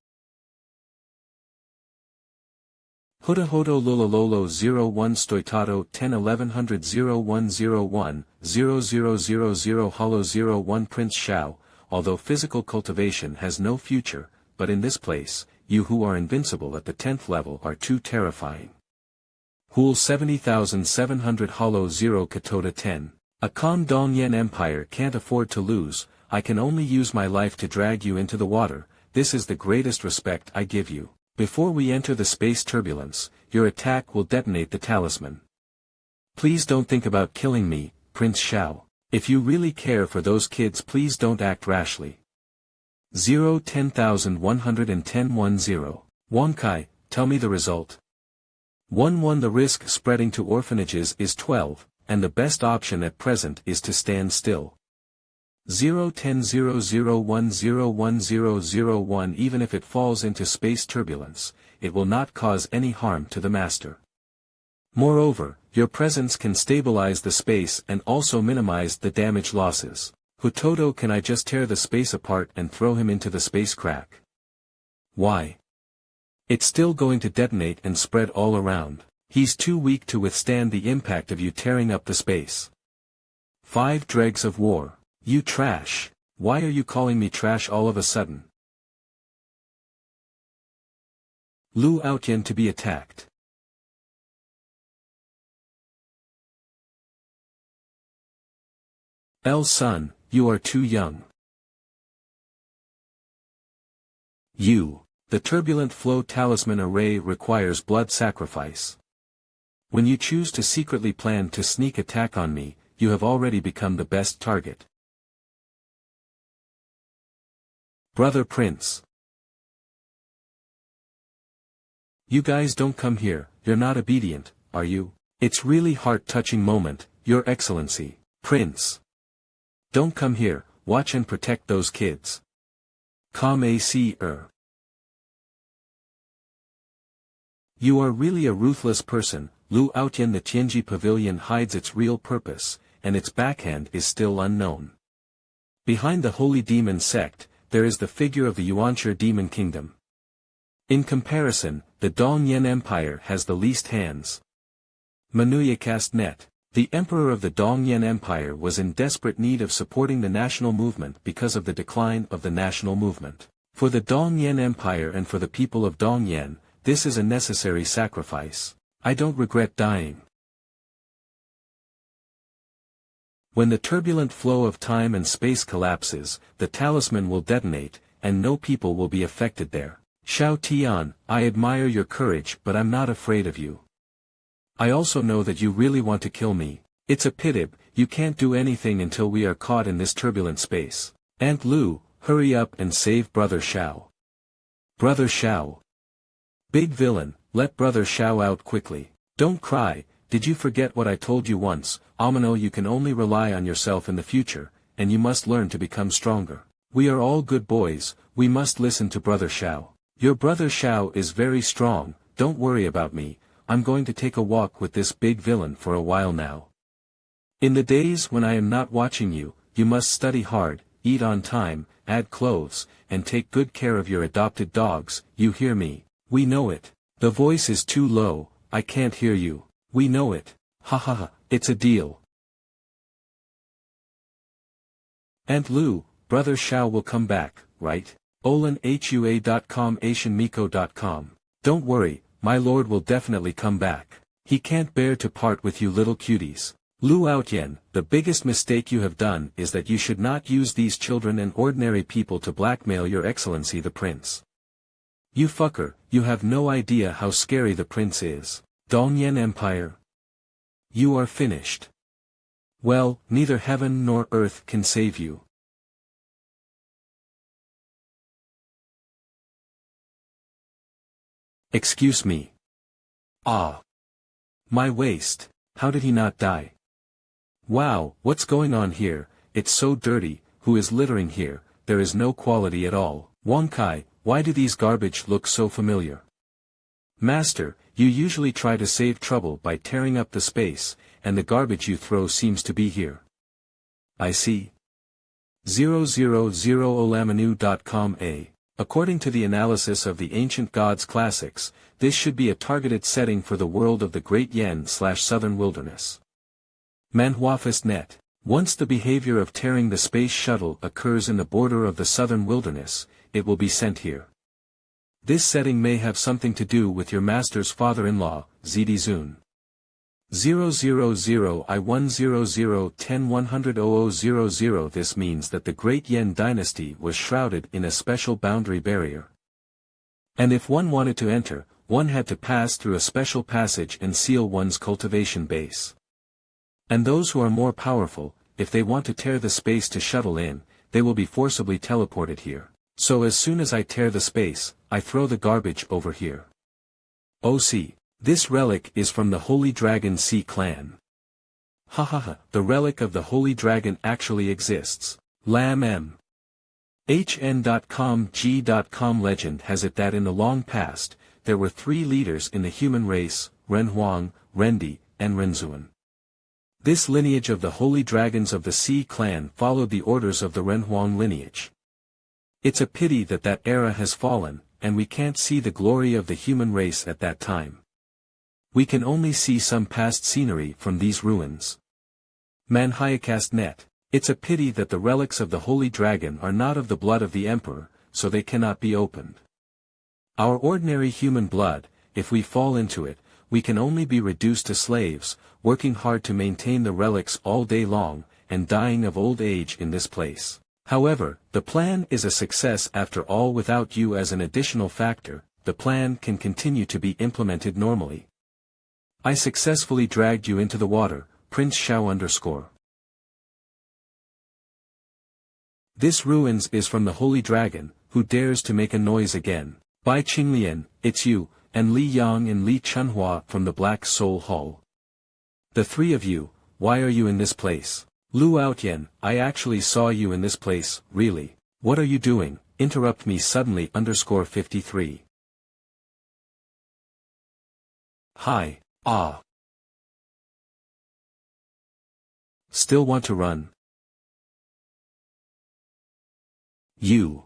Hudahodo Lulololo 01 Stoitato 10 1100 0101 0000 Hollow 01 Prince Xiao, although physical cultivation has no future, but in this place, you who are invincible at the 10th level are too terrifying. Hool 70,700 Hollow 0 Katoda 10. A Khan Dongyan Empire can't afford to lose. I can only use my life to drag you into the water. This is the greatest respect I give you. Before we enter the space turbulence, your attack will detonate the talisman. Please don't think about killing me, Prince Xiao. If you really care for those kids, please don't act rashly. 10,110 10. Wonkai, tell me the result. 1 The risk spreading to orphanages is 12, and the best option at present is to stand still. 10 00101001 Even if it falls into space turbulence, it will not cause any harm to the master. Moreover, your presence can stabilize the space and also minimize the damage losses. Hutoto, can I just tear the space apart and throw him into the space crack? Why? It's still going to detonate and spread all around. He's too weak to withstand the impact of you tearing up the space. 5 Dregs of War. You trash. Why are you calling me trash all of a sudden? Lu Outyan to be attacked. Son, you are too young. The turbulent flow talisman array requires blood sacrifice. When you choose to secretly plan to sneak attack on me, you have already become the best target. Brother Prince. You guys don't come here, you're not obedient, are you? It's really heart-touching moment, Your Excellency. Prince. Don't come here, watch and protect those kids. You are really a ruthless person. Lu Outyen. The Tianji Pavilion hides its real purpose, and its backhand is still unknown. Behind the Holy Demon sect, there is the figure of the Yuanshi Demon Kingdom. In comparison, the Dongyan Empire has the least hands. MANHWA net. The Emperor of the Dongyan Empire was in desperate need of supporting the national movement because of the decline of the national movement. For the Dongyan Empire and for the people of Dongyan, this is a necessary sacrifice. I don't regret dying. When the turbulent flow of time and space collapses, the talisman will detonate, and no people will be affected there. Xiao Tian, I admire your courage, but I'm not afraid of you. I also know that you really want to kill me. It's a pity, you can't do anything until we are caught in this turbulent space. Aunt Lu, hurry up and save Brother Xiao. Brother Xiao. Big villain, let Brother Xiao out quickly. Don't cry, did you forget what I told you once? Amino, you can only rely on yourself in the future, and you must learn to become stronger. We are all good boys, we must listen to Brother Xiao. Your Brother Xiao is very strong, don't worry about me, I'm going to take a walk with this big villain for a while now. In the days when I am not watching you, you must study hard, eat on time, add clothes, and take good care of your adopted dogs, you hear me? We know it. The voice is too low, I can't hear you. We know it. Ha ha ha, it's a deal. Aunt Lu, Brother Xiao will come back, right? olanhua.com asianmiko.com. Don't worry, my lord will definitely come back. He can't bear to part with you little cuties. Lu Outyen, the biggest mistake you have done is that you should not use these children and ordinary people to blackmail your excellency the prince. You fucker, you have no idea how scary the prince is. Dongyan Empire. You are finished. Well, neither heaven nor earth can save you. Excuse me. Ah. My waist, how did he not die? Wow, what's going on here? It's so dirty, who is littering here? There is no quality at all. Wang Kai, why do these garbage look so familiar? Master, you usually try to save trouble by tearing up the space, and the garbage you throw seems to be here. I see. 000olamanu.com A. According to the analysis of the ancient gods classics, this should be a targeted setting for the world of the Great Yen/Southern Wilderness. MANHWA net. Once the behavior of tearing the space shuttle occurs in the border of the Southern Wilderness, it will be sent here. This setting may have something to do with your master's father-in-law, Zidi Zun. 000I10010100000. This means that the Great Yen dynasty was shrouded in a special boundary barrier. And if one wanted to enter, one had to pass through a special passage and seal one's cultivation base. And those who are more powerful, if they want to tear the space to shuttle in, they will be forcibly teleported here. So as soon as I tear the space, I throw the garbage over here. Oh see. This relic is from the Holy Dragon Sea clan. Ha ha ha, the relic of the Holy Dragon actually exists. Lam M. HN.com G.com legend has it that in the long past, there were 3 leaders in the human race, Renhuang, Rendi, and Renzuan. This lineage of the Holy Dragons of the Sea clan followed the orders of the Renhuang lineage. It's a pity that that era has fallen, and we can't see the glory of the human race at that time. We can only see some past scenery from these ruins. MANHWA net. It's a pity that the relics of the Holy Dragon are not of the blood of the Emperor, so they cannot be opened. Our ordinary human blood, if we fall into it, we can only be reduced to slaves, working hard to maintain the relics all day long, and dying of old age in this place. However, the plan is a success after all. Without you as an additional factor, the plan can continue to be implemented normally. I successfully dragged you into the water, Prince Xiao_. This ruins is from the Holy Dragon, who dares to make a noise again. Bai Qinglian, it's you, and Li Yang and Li Chunhua from the Black Soul Hall. The three of you, why are you in this place? Lu Outyen, I actually saw you in this place, really. What are you doing? Interrupt me suddenly _53. Hi, ah. Still want to run? You.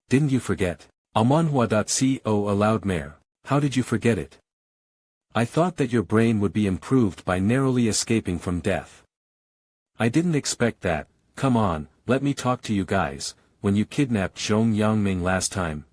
Didn't you forget? MANHWA.co a loud mare. How did you forget it? I thought that your brain would be improved by narrowly escaping from death. I didn't expect that. Come on, let me talk to you guys. When you kidnapped Zhong Yangming last time,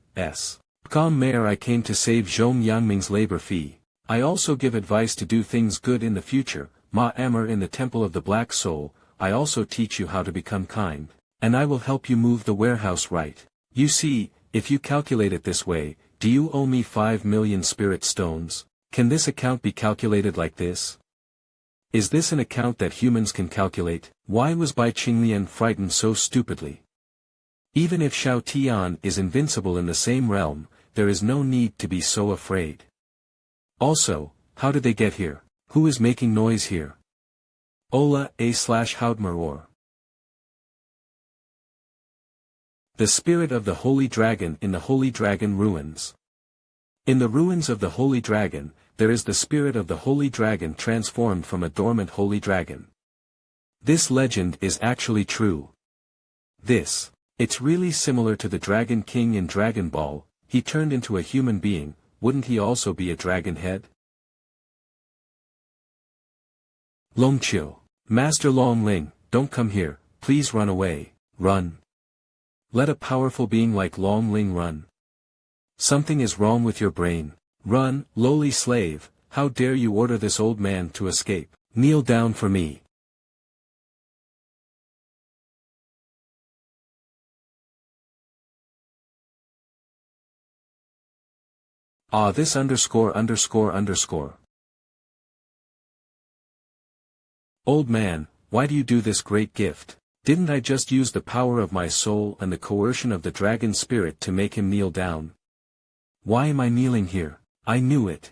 Calm Mayor, I came to save Zhong Yangming's labor fee. I also give advice to do things good in the future. Ma Amr in the Temple of the Black Soul, I also teach you how to become kind. And I will help you move the warehouse right. You see, if you calculate it this way, do you owe me 5 million spirit stones? Can this account be calculated like this? Is this an account that humans can calculate? Why was Bai Qinglian frightened so stupidly? Even if Xiao Tian is invincible in the same realm, there is no need to be so afraid. Also, how did they get here? Who is making noise here? Ola A/Houdmer. The spirit of the Holy Dragon in the Holy Dragon ruins. In the ruins of the Holy Dragon, there is the spirit of the Holy Dragon transformed from a dormant Holy Dragon. This legend is actually true. It's really similar to the Dragon King in Dragon Ball. He turned into a human being, wouldn't he also be a dragon head? Longqiu. Master Long Ling, don't come here, please run away, run. Let a powerful being like Long Ling run. Something is wrong with your brain. Run, lowly slave, how dare you order this old man to escape? Kneel down for me. Ah, this _____. Old man, why do you do this great gift? Didn't I just use the power of my soul and the coercion of the dragon spirit to make him kneel down? Why am I kneeling here? I knew it.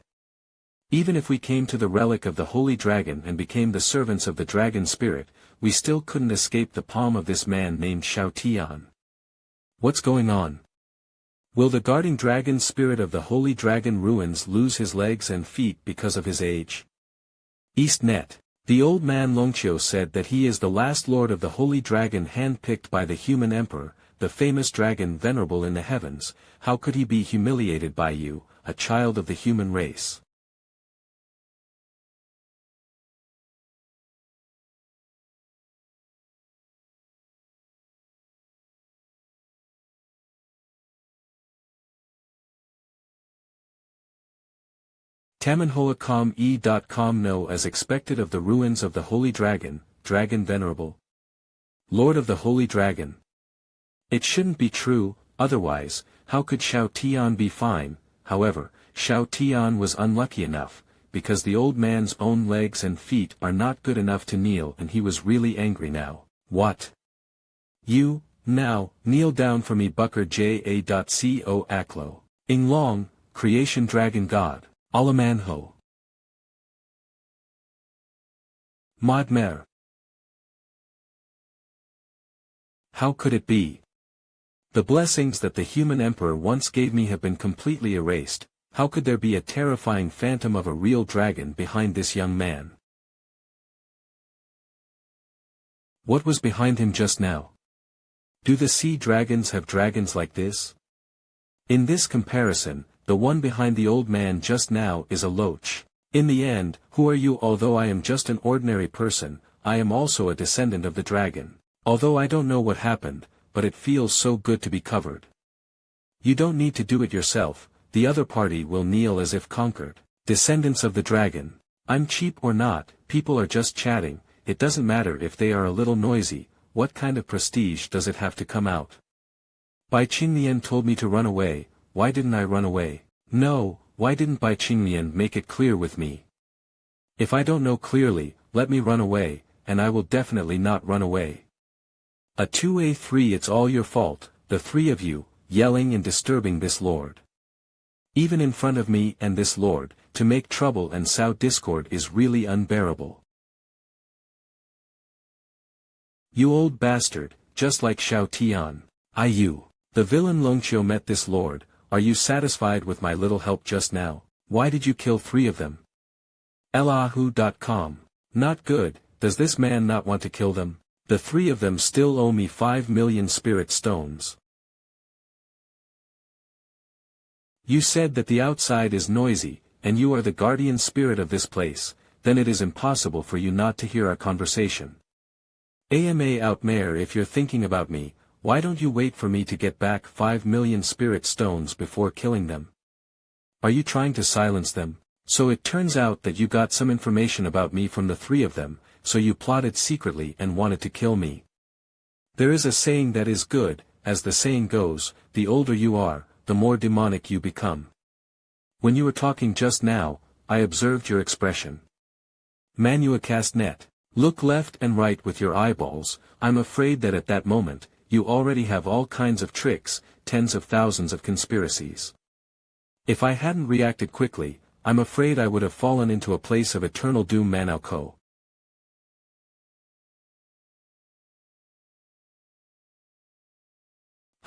Even if we came to the relic of the Holy Dragon and became the servants of the dragon spirit, we still couldn't escape the palm of this man named Xiao Tian. What's going on? Will the guarding dragon spirit of the Holy Dragon ruins lose his legs and feet because of his age? EastNet. The old man Longqiu said that he is the last lord of the Holy Dragon handpicked by the human emperor, the famous dragon venerable in the heavens. How could he be humiliated by you, a child of the human race? TamenHoacom.com know as expected of the ruins of the Holy Dragon, Dragon Venerable. Lord of the Holy Dragon. It shouldn't be true, otherwise, how could Xiao Tian be fine? However, Xiao Tian was unlucky enough, because the old man's own legs and feet are not good enough to kneel, and he was really angry now. What? You, now, kneel down for me Bucker JA.co Aklo. Ing Long, Creation Dragon God. Alamanho. Modmer. How could it be? The blessings that the human emperor once gave me have been completely erased. How could there be a terrifying phantom of a real dragon behind this young man? What was behind him just now? Do the sea dragons have dragons like this? In this comparison, the one behind the old man just now is a loach. In the end, who are you? Although I am just an ordinary person, I am also a descendant of the dragon. Although I don't know what happened, but it feels so good to be covered. You don't need to do it yourself, the other party will kneel as if conquered. Descendants of the dragon. I'm cheap or not, people are just chatting, it doesn't matter if they are a little noisy, what kind of prestige does it have to come out? Bai Qingnian told me to run away, why didn't I run away? No, why didn't Bai Qingnian make it clear with me? If I don't know clearly, let me run away, and I will definitely not run away. A 2A3 it's all your fault, the three of you, yelling and disturbing this lord. Even in front of me and this lord, to make trouble and sow discord is really unbearable. You old bastard, just like Xiao Tian. The villain Longqiu met this lord, are you satisfied with my little help just now? Why did you kill 3 of them? Elahu.com. Not good, does this man not want to kill them? The 3 of them still owe me 5 million spirit stones. You said that the outside is noisy, and you are the guardian spirit of this place, then it is impossible for you not to hear our conversation. AMA Outmare, if you're thinking about me, why don't you wait for me to get back 5 million spirit stones before killing them? Are you trying to silence them? So it turns out that you got some information about me from the 3 of them, so you plotted secretly and wanted to kill me. There is a saying that is good, as the saying goes, the older you are, the more demonic you become. When you were talking just now, I observed your expression. MANHWA. Look left and right with your eyeballs, I'm afraid that at that moment, you already have all kinds of tricks, tens of thousands of conspiracies. If I hadn't reacted quickly, I'm afraid I would have fallen into a place of eternal doom. MANHWA.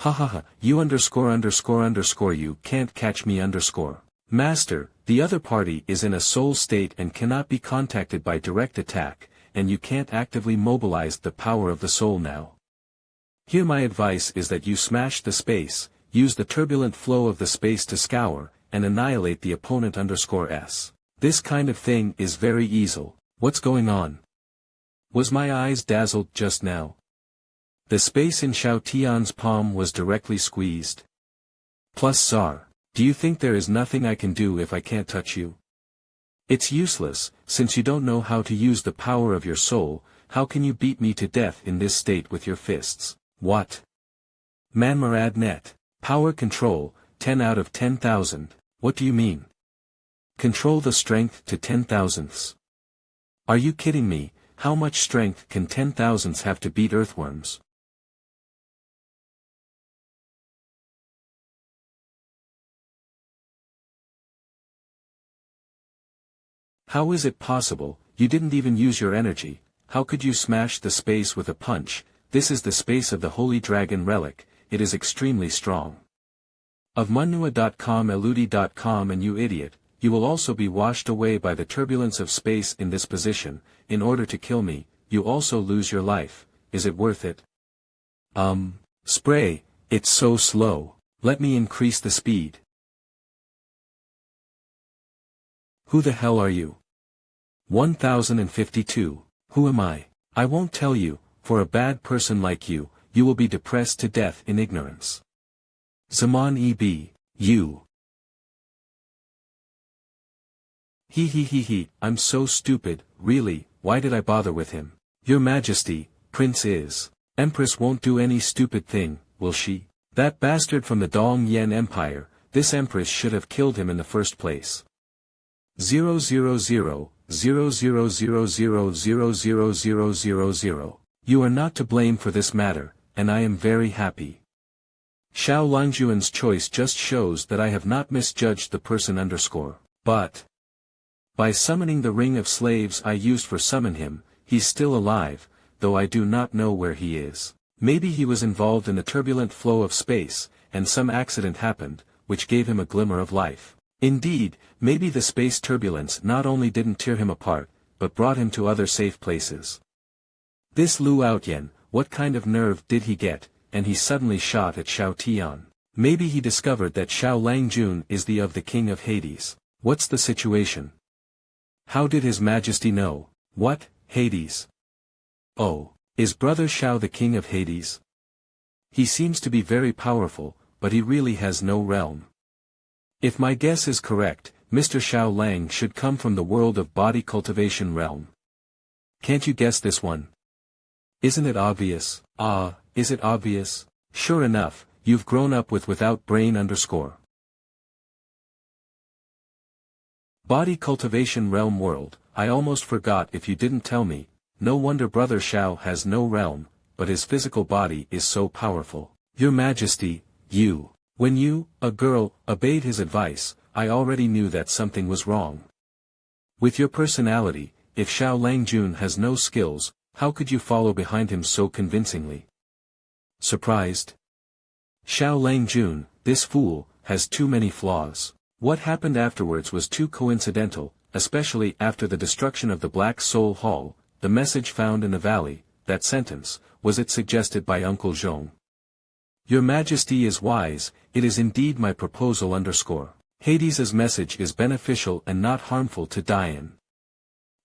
Hahaha, you ___ you can't catch me _ Master, the other party is in a soul state and cannot be contacted by direct attack, and you can't actively mobilize the power of the soul now. Here my advice is that you smash the space, use the turbulent flow of the space to scour, and annihilate the opponent _s. This kind of thing is very easy. What's going on? Was my eyes dazzled just now? The space in Xiao Tian's palm was directly squeezed. Plus Tsar, do you think there is nothing I can do if I can't touch you? It's useless, since you don't know how to use the power of your soul, how can you beat me to death in this state with your fists? What? MANHWA. Power control, 10 out of 10,000, what do you mean? Control the strength to 10,000ths. Are you kidding me? How much strength can 10,000ths have to beat earthworms? How is it possible? You didn't even use your energy. How could you smash the space with a punch? This is the space of the holy dragon relic, it is extremely strong. Of MANHWA.com Eludi.com, and you idiot, you will also be washed away by the turbulence of space in this position. In order to kill me, you also lose your life. Is it worth it? Spray, it's so slow. Let me increase the speed. Who the hell are you? 1052. Who am I? I won't tell you, for a bad person like you, you will be depressed to death in ignorance. Zaman EB, you. He, I'm so stupid, really, why did I bother with him? Your Majesty, Prince is. Empress won't do any stupid thing, will she? That bastard from the Dong Yen Empire, this Empress should have killed him in the first place. 0000000000000. You are not to blame for this matter, and I am very happy. Xiao Langjuan's choice just shows that I have not misjudged the person _ but by summoning the ring of slaves I used for summon him, he's still alive, though I do not know where he is. Maybe he was involved in the turbulent flow of space, and some accident happened, which gave him a glimmer of life. Indeed, maybe the space turbulence not only didn't tear him apart, but brought him to other safe places. This Lu Outyen, what kind of nerve did he get, and he suddenly shot at Xiao Tian. Maybe he discovered that Xiao Langjun is the King of Hades. What's the situation? How did His Majesty know? What, Hades? Oh, is Brother Shao the king of Hades? He seems to be very powerful, but he really has no realm. If my guess is correct, Mr. Shao Lang should come from the world of body cultivation realm. Can't you guess this one? Isn't it obvious? Ah, is it obvious? Sure enough, you've grown up with without brain _ Body cultivation realm world. I almost forgot if you didn't tell me. No wonder Brother Shao has no realm, but his physical body is so powerful. Your Majesty, when you, a girl, obeyed his advice, I already knew that something was wrong. With your personality, if Shao Langjun has no skills, how could you follow behind him so convincingly? Surprised? Shao Langjun, this fool, has too many flaws. What happened afterwards was too coincidental, especially after the destruction of the Black Soul Hall. The message found in the valley, that sentence, was it suggested by Uncle Zhong. Your Majesty is wise, it is indeed my proposal _ Hades's message is beneficial and not harmful to Dian.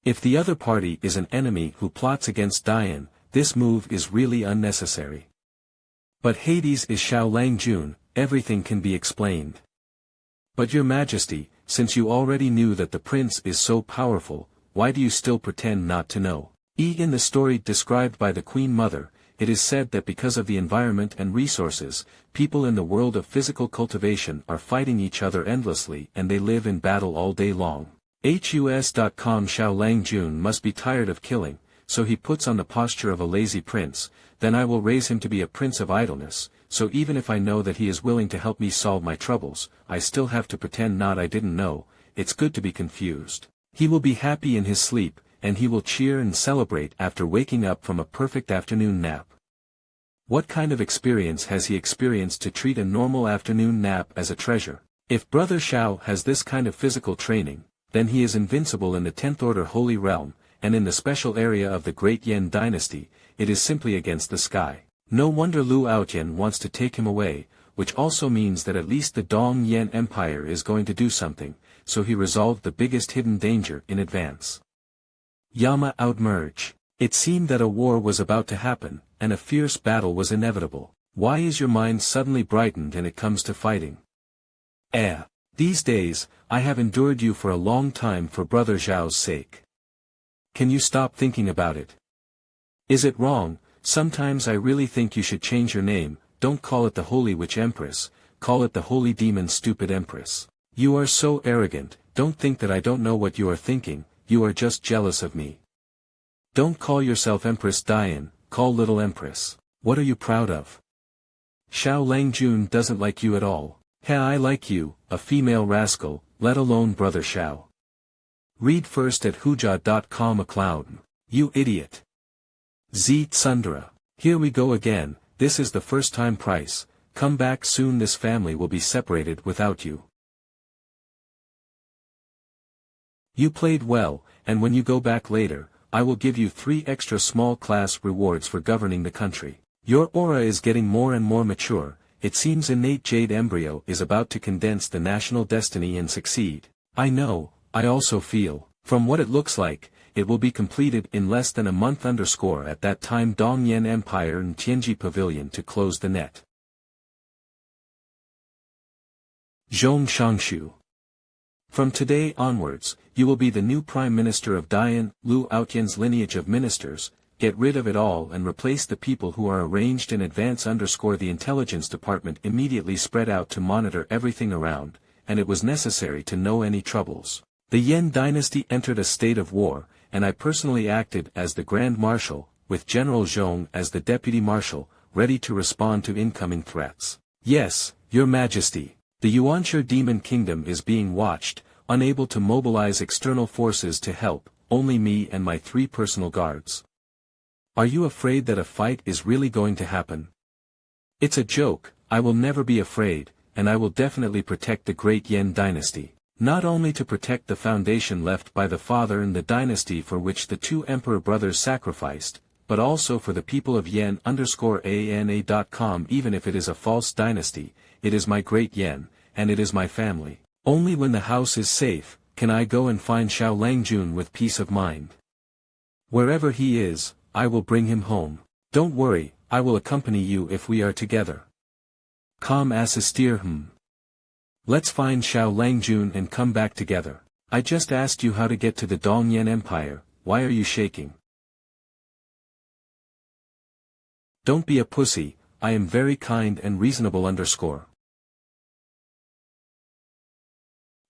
If the other party is an enemy who plots against Dian, this move is really unnecessary. But Hades is Shao Langjun, everything can be explained. But Your Majesty, since you already knew that the prince is so powerful, why do you still pretend not to know? In the story described by the Queen Mother, it is said that because of the environment and resources, people in the world of physical cultivation are fighting each other endlessly and they live in battle all day long. HUS.com Shao Langjun must be tired of killing, so he puts on the posture of a lazy prince. Then I will raise him to be a prince of idleness, so even if I know that he is willing to help me solve my troubles, I still have to pretend I didn't know. It's good to be confused. He will be happy in his sleep, and he will cheer and celebrate after waking up from a perfect afternoon nap. What kind of experience has he experienced to treat a normal afternoon nap as a treasure? If Brother Shao has this kind of physical training, then he is invincible in the 10th Order Holy Realm, and in the special area of the Great Yan Dynasty, it is simply against the sky. No wonder Lu Aotian wants to take him away, which also means that at least the Dong Yan Empire is going to do something, so he resolved the biggest hidden danger in advance. Yama outmerge. It seemed that a war was about to happen, and a fierce battle was inevitable. Why is your mind suddenly brightened when it comes to fighting? These days, I have endured you for a long time for Brother Zhao's sake. Can you stop thinking about it? Is it wrong? Sometimes I really think you should change your name. Don't call it the Holy Witch Empress, call it the Holy Demon Stupid Empress. You are so arrogant, don't think that I don't know what you are thinking, you are just jealous of me. Don't call yourself Empress Dian, call Little Empress. What are you proud of? Shao Langjun doesn't like you at all. I like you, a female rascal, let alone Brother Shao. Read first at huja.com a cloud. You idiot. Z Tsundra. Here we go again, this is the first time price, come back soon, this family will be separated without you. You played well, and when you go back later, I will give you 3 extra small class rewards for governing the country. Your aura is getting more and more mature, it seems innate jade embryo is about to condense the national destiny and succeed. I know, I also feel, from what it looks like, it will be completed in less than a month _ at that time Dongyan Empire and Tianji Pavilion to close the net. Zhong Shangshu. From today onwards, you will be the new Prime Minister of Dian. Lu Aotian's lineage of ministers, get rid of it all and replace the people who are arranged in advance _ the intelligence department immediately spread out to monitor everything around, and it was necessary to know any troubles. The Yan dynasty entered a state of war, and I personally acted as the Grand Marshal, with General Zhong as the Deputy Marshal, ready to respond to incoming threats. Yes, Your Majesty, the Yuanshi Demon Kingdom is being watched, unable to mobilize external forces to help, only me and my 3 personal guards. Are you afraid that a fight is really going to happen? It's a joke, I will never be afraid, and I will definitely protect the Great Yan Dynasty. Not only to protect the foundation left by the father and the dynasty for which the 2 emperor brothers sacrificed, but also for the people of Yen_ANA.com. Even if it is a false dynasty, it is my Great Yen, and it is my family. Only when the house is safe, can I go and find Shao Langjun with peace of mind. Wherever he is, I will bring him home. Don't worry, I will accompany you if we are together. Come assistir him. Let's find Xiao Langjun and come back together. I just asked you how to get to the Dongyan Empire, why are you shaking? Don't be a pussy, I am very kind and reasonable _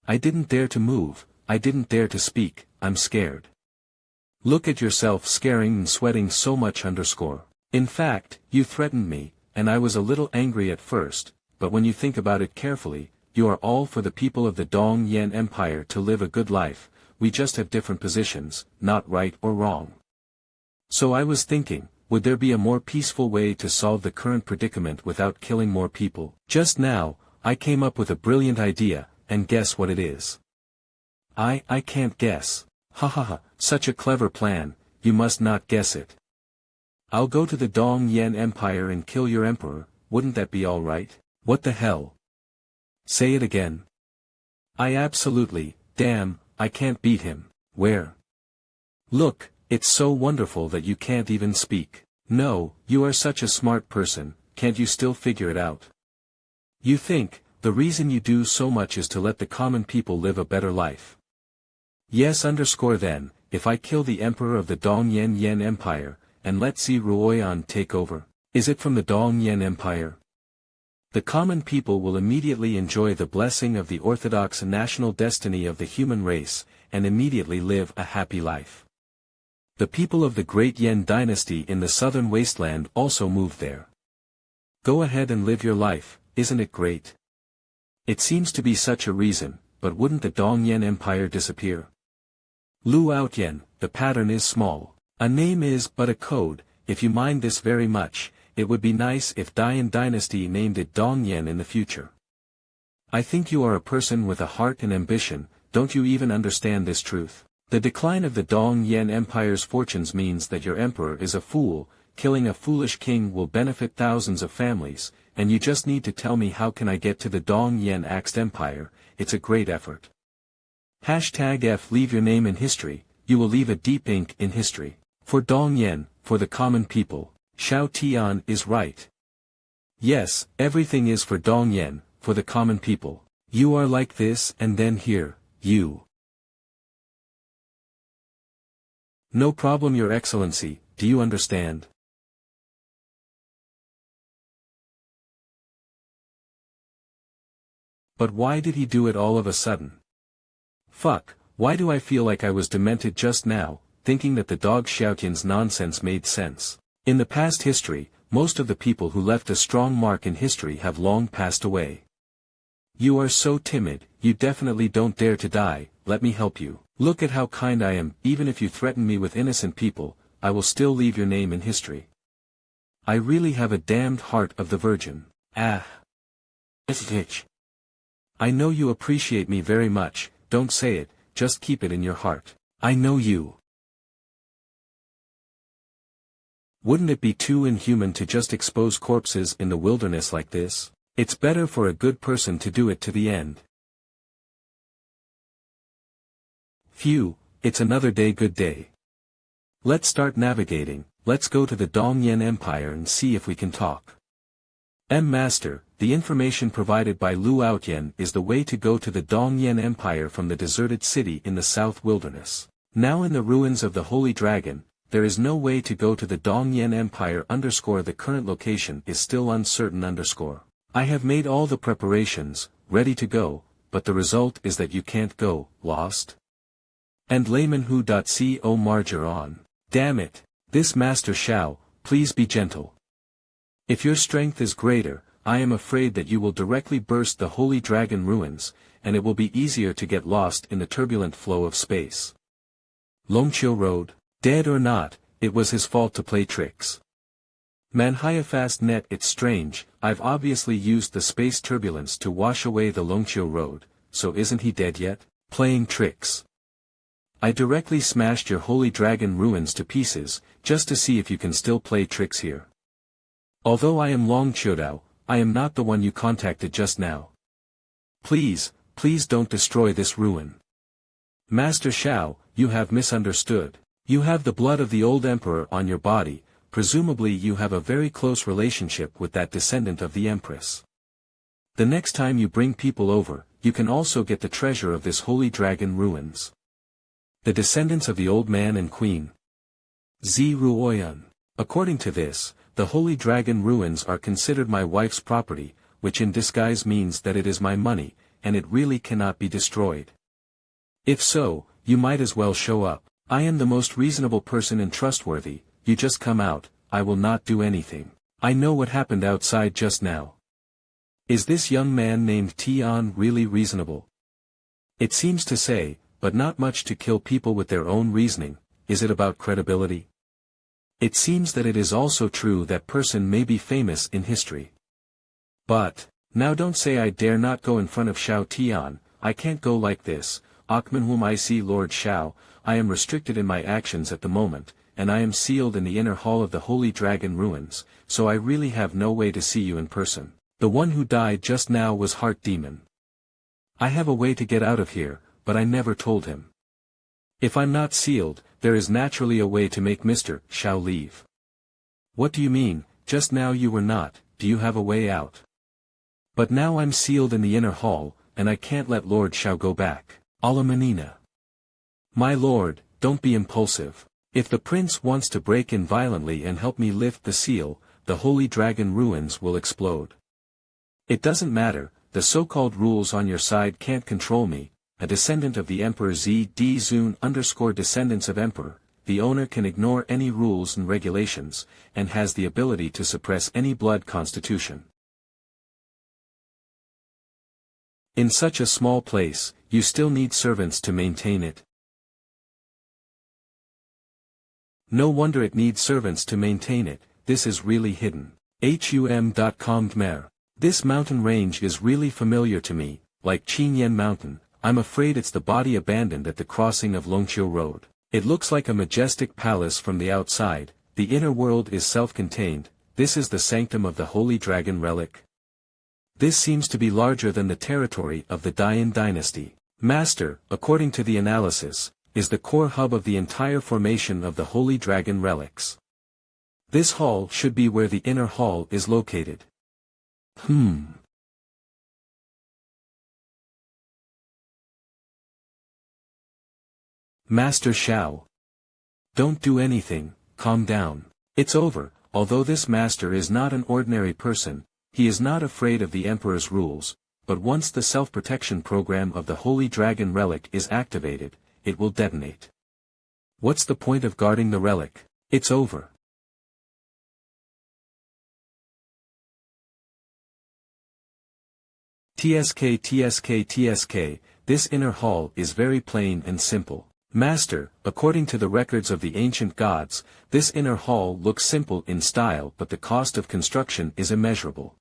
I didn't dare to move, I didn't dare to speak, I'm scared. Look at yourself scaring and sweating so much _ In fact, you threatened me, and I was a little angry at first, but when you think about it carefully, you are all for the people of the Dongyan Empire to live a good life, we just have different positions, not right or wrong. So I was thinking, would there be a more peaceful way to solve the current predicament without killing more people? Just now, I came up with a brilliant idea, and guess what it is? I can't guess. Ha ha ha, such a clever plan, you must not guess it. I'll go to the Dongyan Empire and kill your emperor, wouldn't that be alright? What the hell? Say it again. Damn, I can't beat him. Where? Look, it's so wonderful that you can't even speak. No, you are such a smart person, can't you still figure it out? You think, the reason you do so much is to let the common people live a better life. Yes then, if I kill the emperor of the Dongyan Empire, and let Zi Ruoyan take over, is it from the Dongyan Empire? The common people will immediately enjoy the blessing of the orthodox national destiny of the human race, and immediately live a happy life. The people of the great Yan dynasty in the southern wasteland also moved there. Go ahead and live your life, isn't it great? It seems to be such a reason, but wouldn't the Dongyan Empire disappear? Lu Outyen, the pattern is small. A name is but a code, if you mind this very much, it would be nice if Dian dynasty named it Dongyan in the future. I think you are a person with a heart and ambition, don't you even understand this truth? The decline of the Dongyan Empire's fortunes means that your emperor is a fool, killing a foolish king will benefit thousands of families, and you just need to tell me how can I get to the Dongyan Axed Empire, it's a great effort. #F leave your name in history, you will leave a deep ink in history. For Dongyan, for the common people, Xiao Tian is right. Yes, everything is for Dongyan, for the common people. You are like this and then here, you. No problem your excellency, do you understand? But why did he do it all of a sudden? Fuck, why do I feel like I was demented just now, thinking that the dog Xiaotian's nonsense made sense? In the past history, most of the people who left a strong mark in history have long passed away. You are so timid, you definitely don't dare to die, let me help you. Look at how kind I am, even if you threaten me with innocent people, I will still leave your name in history. I really have a damned heart of the Virgin. Ah. I know you appreciate me very much, don't say it, just keep it in your heart. I know you. Wouldn't it be too inhuman to just expose corpses in the wilderness like this? It's better for a good person to do it to the end. Phew, it's another day good day. Let's start navigating, let's go to the Dongyan Empire and see if we can talk. Master, the information provided by Lu Outyen is the way to go to the Dongyan Empire from the deserted city in the south wilderness. Now in the ruins of the Holy Dragon, there is no way to go to the Dongyan Empire _ the current location is still uncertain _ I have made all the preparations, ready to go, but the result is that you can't go, lost? And laymanhu.co marger on. Damn it, this Master Xiao, please be gentle. If your strength is greater, I am afraid that you will directly burst the Holy Dragon ruins, and it will be easier to get lost in the turbulent flow of space. Longqiu Road, dead or not, it was his fault to play tricks. MANHWA fast net it's strange, I've obviously used the space turbulence to wash away the Longqiu Road, so isn't he dead yet? Playing tricks. I directly smashed your Holy Dragon ruins to pieces, just to see if you can still play tricks here. Although I am Long Qiudao, I am not the one you contacted just now. Please, please don't destroy this ruin. Master Xiao, you have misunderstood. You have the blood of the old emperor on your body, presumably you have a very close relationship with that descendant of the Empress. The next time you bring people over, you can also get the treasure of this holy dragon ruins. The descendants of the old man and queen. Z Ruoyan. According to this, the holy dragon ruins are considered my wife's property, which in disguise means that it is my money, and it really cannot be destroyed. If so, you might as well show up. I am the most reasonable person and trustworthy, you just come out, I will not do anything. I know what happened outside just now. Is this young man named Tian really reasonable? It seems to say, but not much to kill people with their own reasoning. Is it about credibility? It seems that it is also true that person may be famous in history. But, now don't say I dare not go in front of Xiao Tian, I can't go like this, Achman whom I see Lord Xiao, I am restricted in my actions at the moment, and I am sealed in the inner hall of the Holy Dragon Ruins, so I really have no way to see you in person. The one who died just now was Heart Demon. I have a way to get out of here, but I never told him. If I'm not sealed, there is naturally a way to make Mr. Xiao leave. What do you mean, just now you were not, do you have a way out? But now I'm sealed in the inner hall, and I can't let Lord Xiao go back. Alamanina. My lord, don't be impulsive. If the prince wants to break in violently and help me lift the seal, the Holy Dragon Ruins will explode. It doesn't matter, the so-called rules on your side can't control me. A descendant of the Emperor ZD Zun _ descendants of Emperor, the owner can ignore any rules and regulations, and has the ability to suppress any blood constitution. In such a small place, you still need servants to maintain it. No wonder it needs servants to maintain it, this is really hidden. HUM.com Khmer. This mountain range is really familiar to me, like Chinen Mountain. I'm afraid it's the body abandoned at the crossing of Longqiu Road. It looks like a majestic palace from the outside, the inner world is self-contained, this is the sanctum of the Holy Dragon Relic. This seems to be larger than the territory of the Dian dynasty. Master, according to the analysis, is the core hub of the entire formation of the Holy Dragon Relics. This hall should be where the inner hall is located. Master Xiao. Don't do anything, calm down. It's over, although this master is not an ordinary person, he is not afraid of the Emperor's rules, but once the self-protection program of the Holy Dragon Relic is activated, it will detonate. What's the point of guarding the relic? It's over. TSK, this inner hall is very plain and simple. Master, according to the records of the ancient gods, this inner hall looks simple in style but the cost of construction is immeasurable.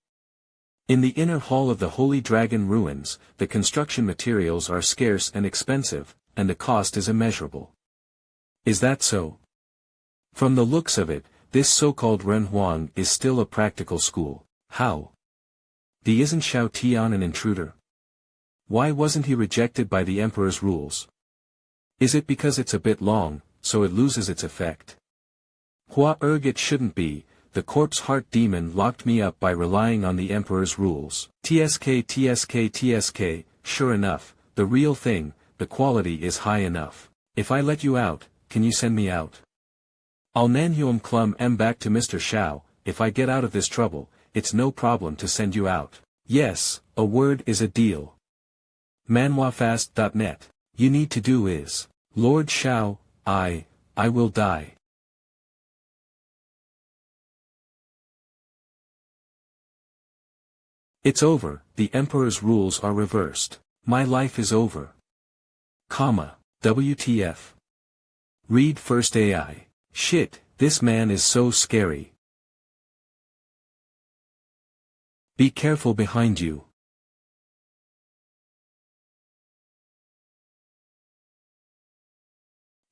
In the inner hall of the Holy Dragon Ruins, the construction materials are scarce and expensive, and the cost is immeasurable. Is that so? From the looks of it, this so-called Renhuang is still a practical school. How? Isn't Xiao Tian an intruder? Why wasn't he rejected by the Emperor's rules? Is it because it's a bit long, so it loses its effect? It shouldn't be, the corpse heart demon locked me up by relying on the Emperor's rules. TSK, sure enough, the real thing, the quality is high enough. If I let you out, can you send me out? I'll manhwa clum back to Mr. Xiao, if I get out of this trouble, it's no problem to send you out. Yes, a word is a deal. manhwafast.net. You need to do is, Lord Xiao, I will die. It's over, the Emperor's rules are reversed. My life is over. WTF. Read first AI. Shit, this man is so scary. Be careful behind you.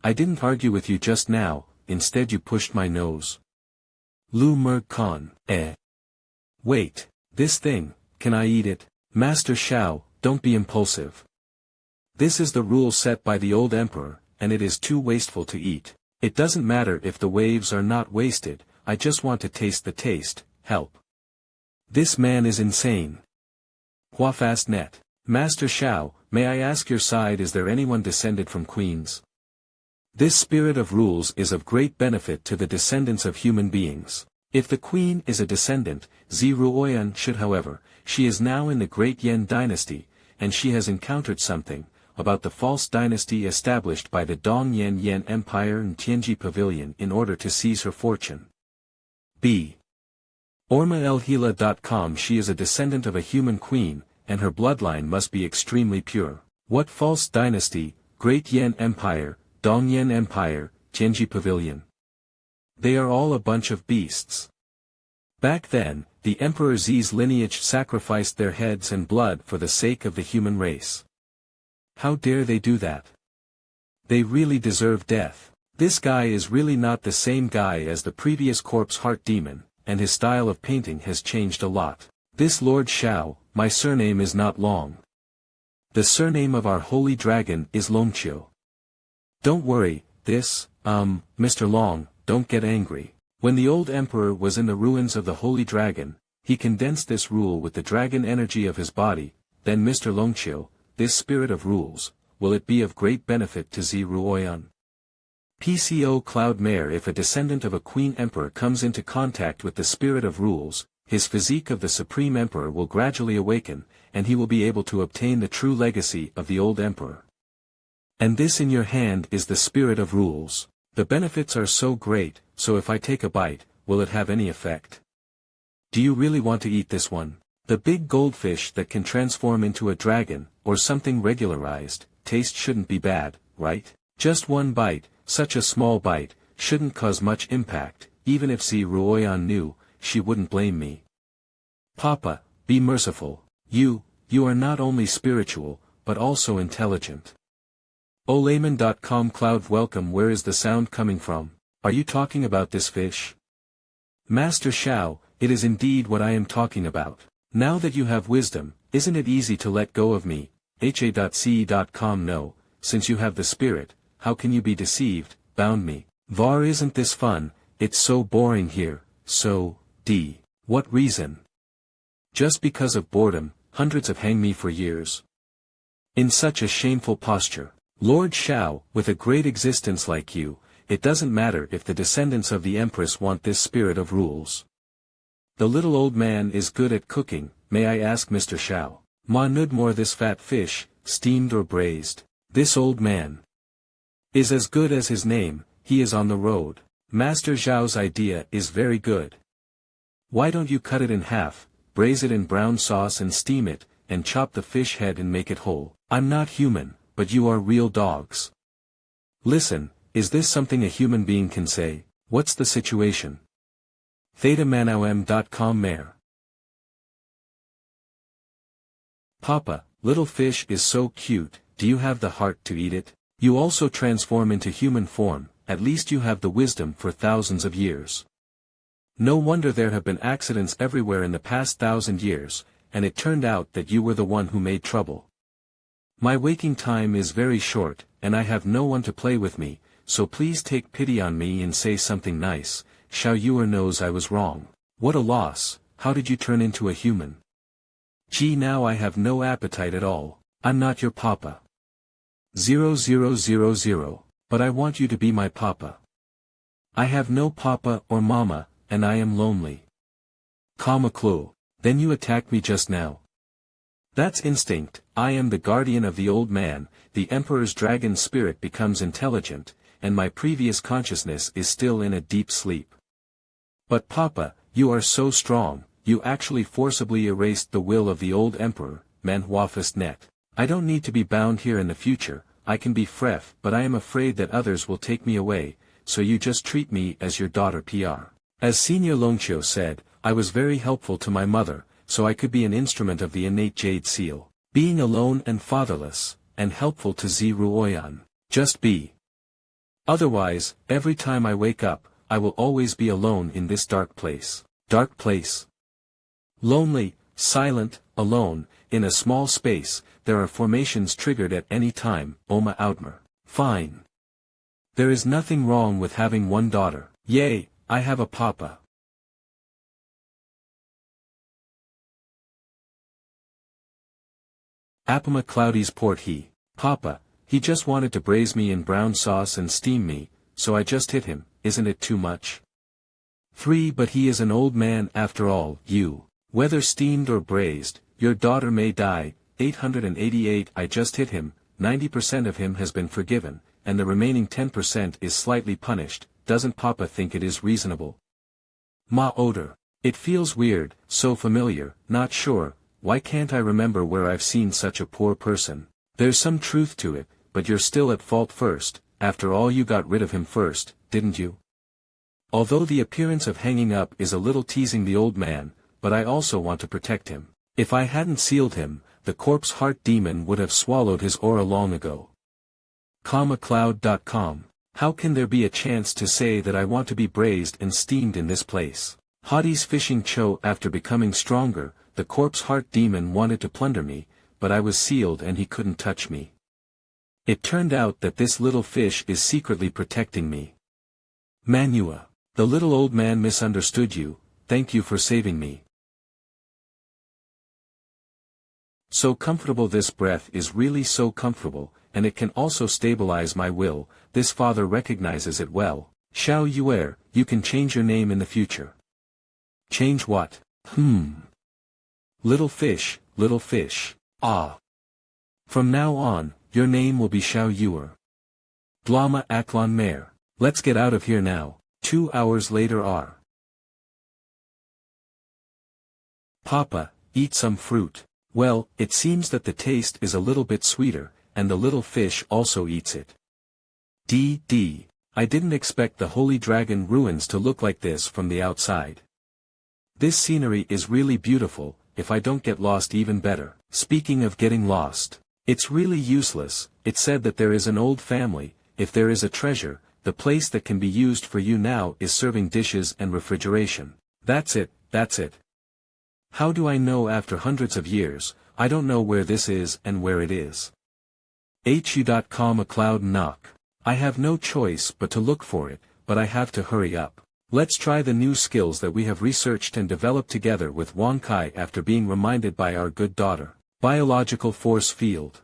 I didn't argue with you just now, instead you pushed my nose. Lu Merg Khan, Wait, this thing, can I eat it? Master Xiao, don't be impulsive. This is the rule set by the old emperor, and it is too wasteful to eat. It doesn't matter if the waves are not wasted, I just want to taste the taste, help. This man is insane. Hua fast net. Master Shao, may I ask your side, is there anyone descended from queens? This spirit of rules is of great benefit to the descendants of human beings. If the queen is a descendant, Zi Ruoyan should, however, she is now in the great Yan dynasty, and she has encountered something about the false dynasty established by the Dong Yan Empire and Tianji Pavilion in order to seize her fortune. B. OrmaElHila.com. She is a descendant of a human queen, and her bloodline must be extremely pure. What false dynasty? Great Yan Empire, Dong Yan Empire, Tianji Pavilion. They are all a bunch of beasts. Back then, the Emperor Zi's lineage sacrificed their heads and blood for the sake of the human race. How dare they do that? They really deserve death. This guy is really not the same guy as the previous corpse heart demon, and his style of painting has changed a lot. This Lord Shao, my surname is not Long. The surname of our holy dragon is Longqiu. Don't worry, Mr. Long, don't get angry. When the old emperor was in the ruins of the holy dragon, he condensed this rule with the dragon energy of his body. Then Mr. Longqiu, this spirit of rules, will it be of great benefit to Zi Ruoyan? PCO Cloud Mare. If a descendant of a queen emperor comes into contact with the spirit of rules, his physique of the supreme emperor will gradually awaken, and he will be able to obtain the true legacy of the old emperor. And this in your hand is the spirit of rules. The benefits are so great, so if I take a bite, will it have any effect? Do you really want to eat this one? The big goldfish that can transform into a dragon, or something regularized, taste shouldn't be bad, right? Just one bite, such a small bite, shouldn't cause much impact. Even if Zi Ruoyan knew, she wouldn't blame me. Papa, be merciful. You are not only spiritual, but also intelligent. Olayman.com. Cloud welcome. Where is the sound coming from? Are you talking about this fish? Master Shao, it is indeed what I am talking about. Now that you have wisdom, isn't it easy to let go of me? Ha.ce.com. No, since you have the spirit, how can you be deceived? Bound me. Var, isn't this fun? It's so boring here. So, D. What reason? Just because of boredom, hundreds have hanged me for years. In such a shameful posture. Lord Shao, with a great existence like you, it doesn't matter if the descendants of the Empress want this spirit of rules. The little old man is good at cooking. May I ask Mr. Shao? Ma Nudmore, this fat fish, steamed or braised? This old man is as good as his name. He is on the road. Master Zhao's idea is very good. Why don't you cut it in half, braise it in brown sauce and steam it, and chop the fish head and make it whole? I'm not human, but you are real dogs. Listen, is this something a human being can say? What's the situation? ThetaManOM.com. Mare. Papa, little fish is so cute. Do you have the heart to eat it? You also transform into human form. At least you have the wisdom for thousands of years. No wonder there have been accidents everywhere in the past 1,000 years, and it turned out that you were the one who made trouble. My waking time is very short, and I have no one to play with me, so please take pity on me and say something nice. Xiao Yuer knows I was wrong. What a loss. How did you turn into a human? Gee, now I have no appetite at all. I'm not your papa. 0000. But I want you to be my papa. I have no papa or mama, and I am lonely. Comma clue. Then you attacked me just now. That's instinct. I am the guardian of the old man. The Emperor's dragon spirit becomes intelligent, and my previous consciousness is still in a deep sleep. But Papa, you are so strong, you actually forcibly erased the will of the old Emperor, MANHWA net. I don't need to be bound here in the future. I can be fref, but I am afraid that others will take me away, so you just treat me as your daughter PR. As Senior Longqiu said, I was very helpful to my mother, so I could be an instrument of the innate jade seal. Being alone and fatherless, and helpful to Zi Ruoyan. Just be. Otherwise, every time I wake up, I will always be alone in this dark place. Dark place. Lonely, silent, alone, in a small space. There are formations triggered at any time. Oma Outmer. Fine. There is nothing wrong with having one daughter. Yay, I have a papa. Apama Cloudy's port he. Papa, he just wanted to braise me in brown sauce and steam me, so I just hit him, isn't it too much? 3 But he is an old man after all, you. Whether steamed or braised, your daughter may die. 888 I just hit him, 90% of him has been forgiven, and the remaining 10% is slightly punished. Doesn't Papa think it is reasonable? Ma odor. It feels weird, so familiar, not sure. Why can't I remember where I've seen such a poor person? There's some truth to it, but you're still at fault first. After all, you got rid of him first, didn't you? Although the appearance of hanging up is a little teasing the old man, but I also want to protect him. If I hadn't sealed him, the corpse heart demon would have swallowed his aura long ago. Cloud.com. How can there be a chance to say that I want to be braised and steamed in this place? Hottie's fishing cho. After becoming stronger, the corpse heart demon wanted to plunder me, but I was sealed and he couldn't touch me. It turned out that this little fish is secretly protecting me. MANHWA. The little old man misunderstood you, thank you for saving me. So comfortable, this breath is really so comfortable, and it can also stabilize my will. This father recognizes it well. Xiao Yuer, you can change your name in the future. Change what? Little fish, little fish. Ah. From now on, your name will be Xiao Yuer. Blama Aklon Mare. Let's get out of here now. 2 hours later are. Papa, eat some fruit. Well, it seems that the taste is a little bit sweeter, and the little fish also eats it. I didn't expect the Holy Dragon ruins to look like this from the outside. This scenery is really beautiful. If I don't get lost, even better. Speaking of getting lost, it's really useless. It said that there is an old family. If there is a treasure, the place that can be used for you now is serving dishes and refrigeration. That's it. How do I know after hundreds of years? I don't know where this is and where it is. HU.com a cloud knock. I have no choice but to look for it, but I have to hurry up. Let's try the new skills that we have researched and developed together with Wang Kai after being reminded by our good daughter. Biological force field.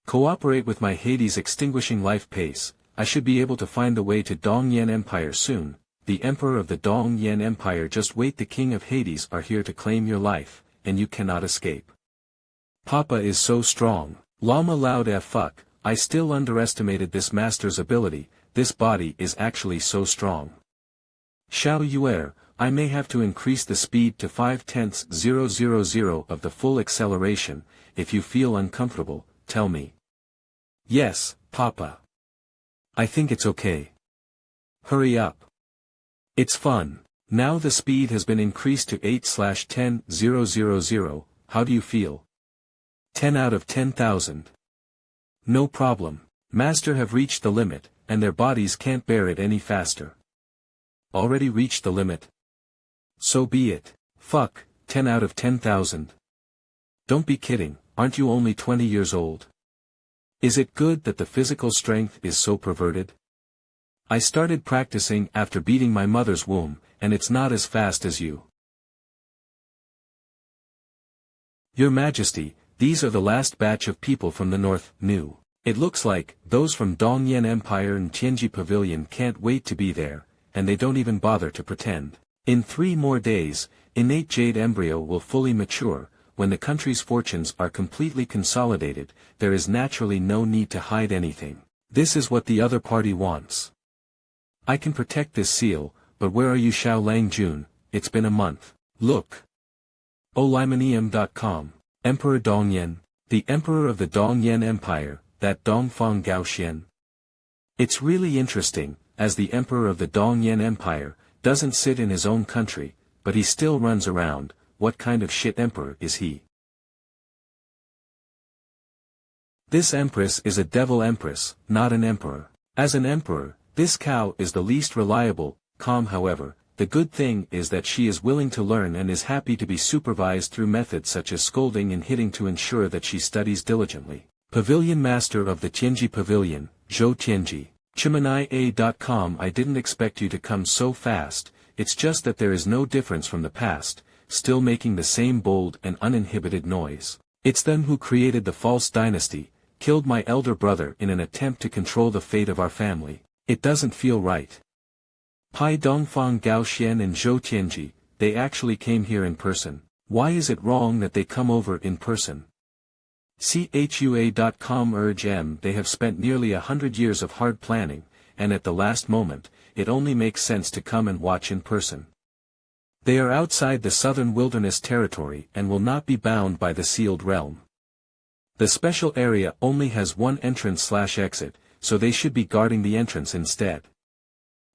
Cooperate with my Hades extinguishing life pace. I should be able to find a way to Dongyan Empire soon. The Emperor of the Dongyan Empire. Just wait, the King of Hades are here to claim your life, and you cannot escape. Papa is so strong. Llama loud fuck, I still underestimated this master's ability. This body is actually so strong. Xiao Yuer, I may have to increase the speed to 0.5 of the full acceleration. If you feel uncomfortable, tell me. Yes, Papa. I think it's okay. Hurry up. It's fun. Now the speed has been increased to 8/10,000. How do you feel? 10 out of 10,000. No problem. Master have reached the limit, and their bodies can't bear it any faster. Already reached the limit? So be it. Fuck, 10 out of 10,000. Don't be kidding, aren't you only 20 years old? Is it good that the physical strength is so perverted? I started practicing after beating my mother's womb, and it's not as fast as you. Your Majesty, these are the last batch of people from the north, new. It looks like, those from Dongyan Empire and Tianji Pavilion can't wait to be there, and they don't even bother to pretend. In 3 more days, innate jade embryo will fully mature. When the country's fortunes are completely consolidated, there is naturally no need to hide anything. This is what the other party wants. I can protect this seal, but where are you, Xiao Lang Jun? It's been a month. Look. Olimanium.com. Emperor Dongyan, the Emperor of the Dongyan Empire, that Dongfang Gaoxian. It's really interesting, as the Emperor of the Dongyan Empire, doesn't sit in his own country, but he still runs around. What kind of shit emperor is he? This Empress is a devil empress, not an emperor. As an emperor, this cow is the least reliable, calm. However, the good thing is that she is willing to learn and is happy to be supervised through methods such as scolding and hitting to ensure that she studies diligently. Pavilion Master of the Tianji Pavilion, Zhou Tianji. Chimenai.com. I didn't expect you to come so fast, it's just that there is no difference from the past, still making the same bold and uninhibited noise. It's them who created the false dynasty, killed my elder brother in an attempt to control the fate of our family. It doesn't feel right. Pai Dongfang Gaoxian and Zhou Tianji, they actually came here in person. Why is it wrong that they come over in person? CHUA.com urge M. They have spent nearly 100 years of hard planning, and at the last moment, it only makes sense to come and watch in person. They are outside the southern wilderness territory and will not be bound by the sealed realm. The special area only has one entrance/exit, so they should be guarding the entrance instead.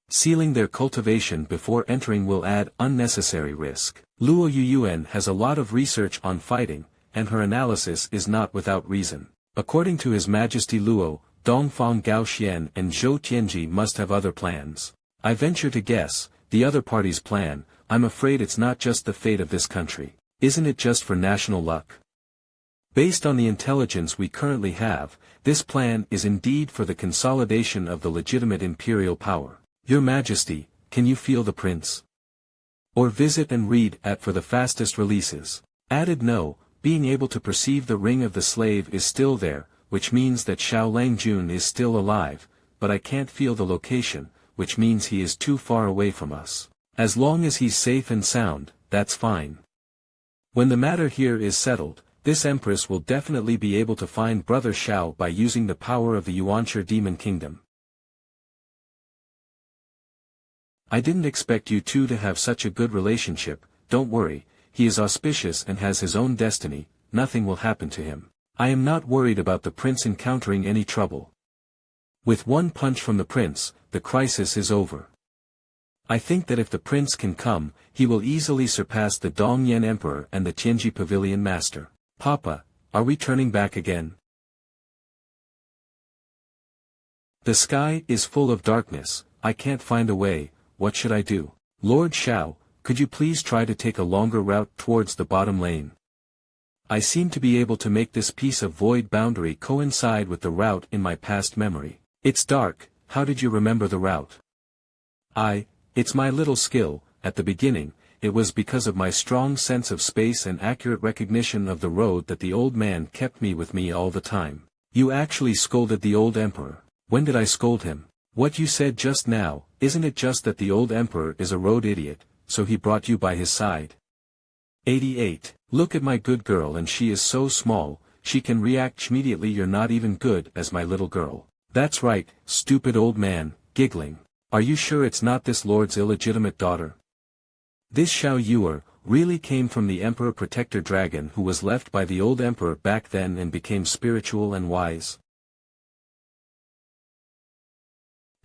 Sealing their cultivation before entering will add unnecessary risk. Luo Yuyuan has a lot of research on fighting, and her analysis is not without reason. According to His Majesty Luo, Dongfang Gaoxian and Zhou Tianji must have other plans. I venture to guess, the other party's plan. I'm afraid it's not just the fate of this country. Isn't it just for national luck? Based on the intelligence we currently have, this plan is indeed for the consolidation of the legitimate imperial power. Your Majesty, can you feel the prince? Or visit and read at for the fastest releases. Added no, being able to perceive the ring of the slave is still there, which means that Xiao Langjun is still alive, but I can't feel the location, which means he is too far away from us. As long as he's safe and sound, that's fine. When the matter here is settled, this Empress will definitely be able to find Brother Xiao by using the power of the Yuanshi Demon Kingdom. I didn't expect you two to have such a good relationship. Don't worry, he is auspicious and has his own destiny, nothing will happen to him. I am not worried about the prince encountering any trouble. With one punch from the prince, the crisis is over. I think that if the prince can come, he will easily surpass the Dongyan Emperor and the Tianji Pavilion Master. Papa, are we turning back again? The sky is full of darkness, I can't find a way, what should I do? Lord Xiao, could you please try to take a longer route towards the bottom lane? I seem to be able to make this piece of void boundary coincide with the route in my past memory. It's dark, how did you remember the route? It's my little skill. At the beginning, it was because of my strong sense of space and accurate recognition of the road that the old man kept me with me all the time. You actually scolded the old emperor. When did I scold him? What you said just now, isn't it just that the old emperor is a road idiot, so he brought you by his side? 88. Look at my good girl, and she is so small, she can react immediately. You're not even good as my little girl. That's right, stupid old man, giggling. Are you sure it's not this lord's illegitimate daughter? This Xiao Yuer really came from the Emperor Protector Dragon who was left by the old emperor back then and became spiritual and wise.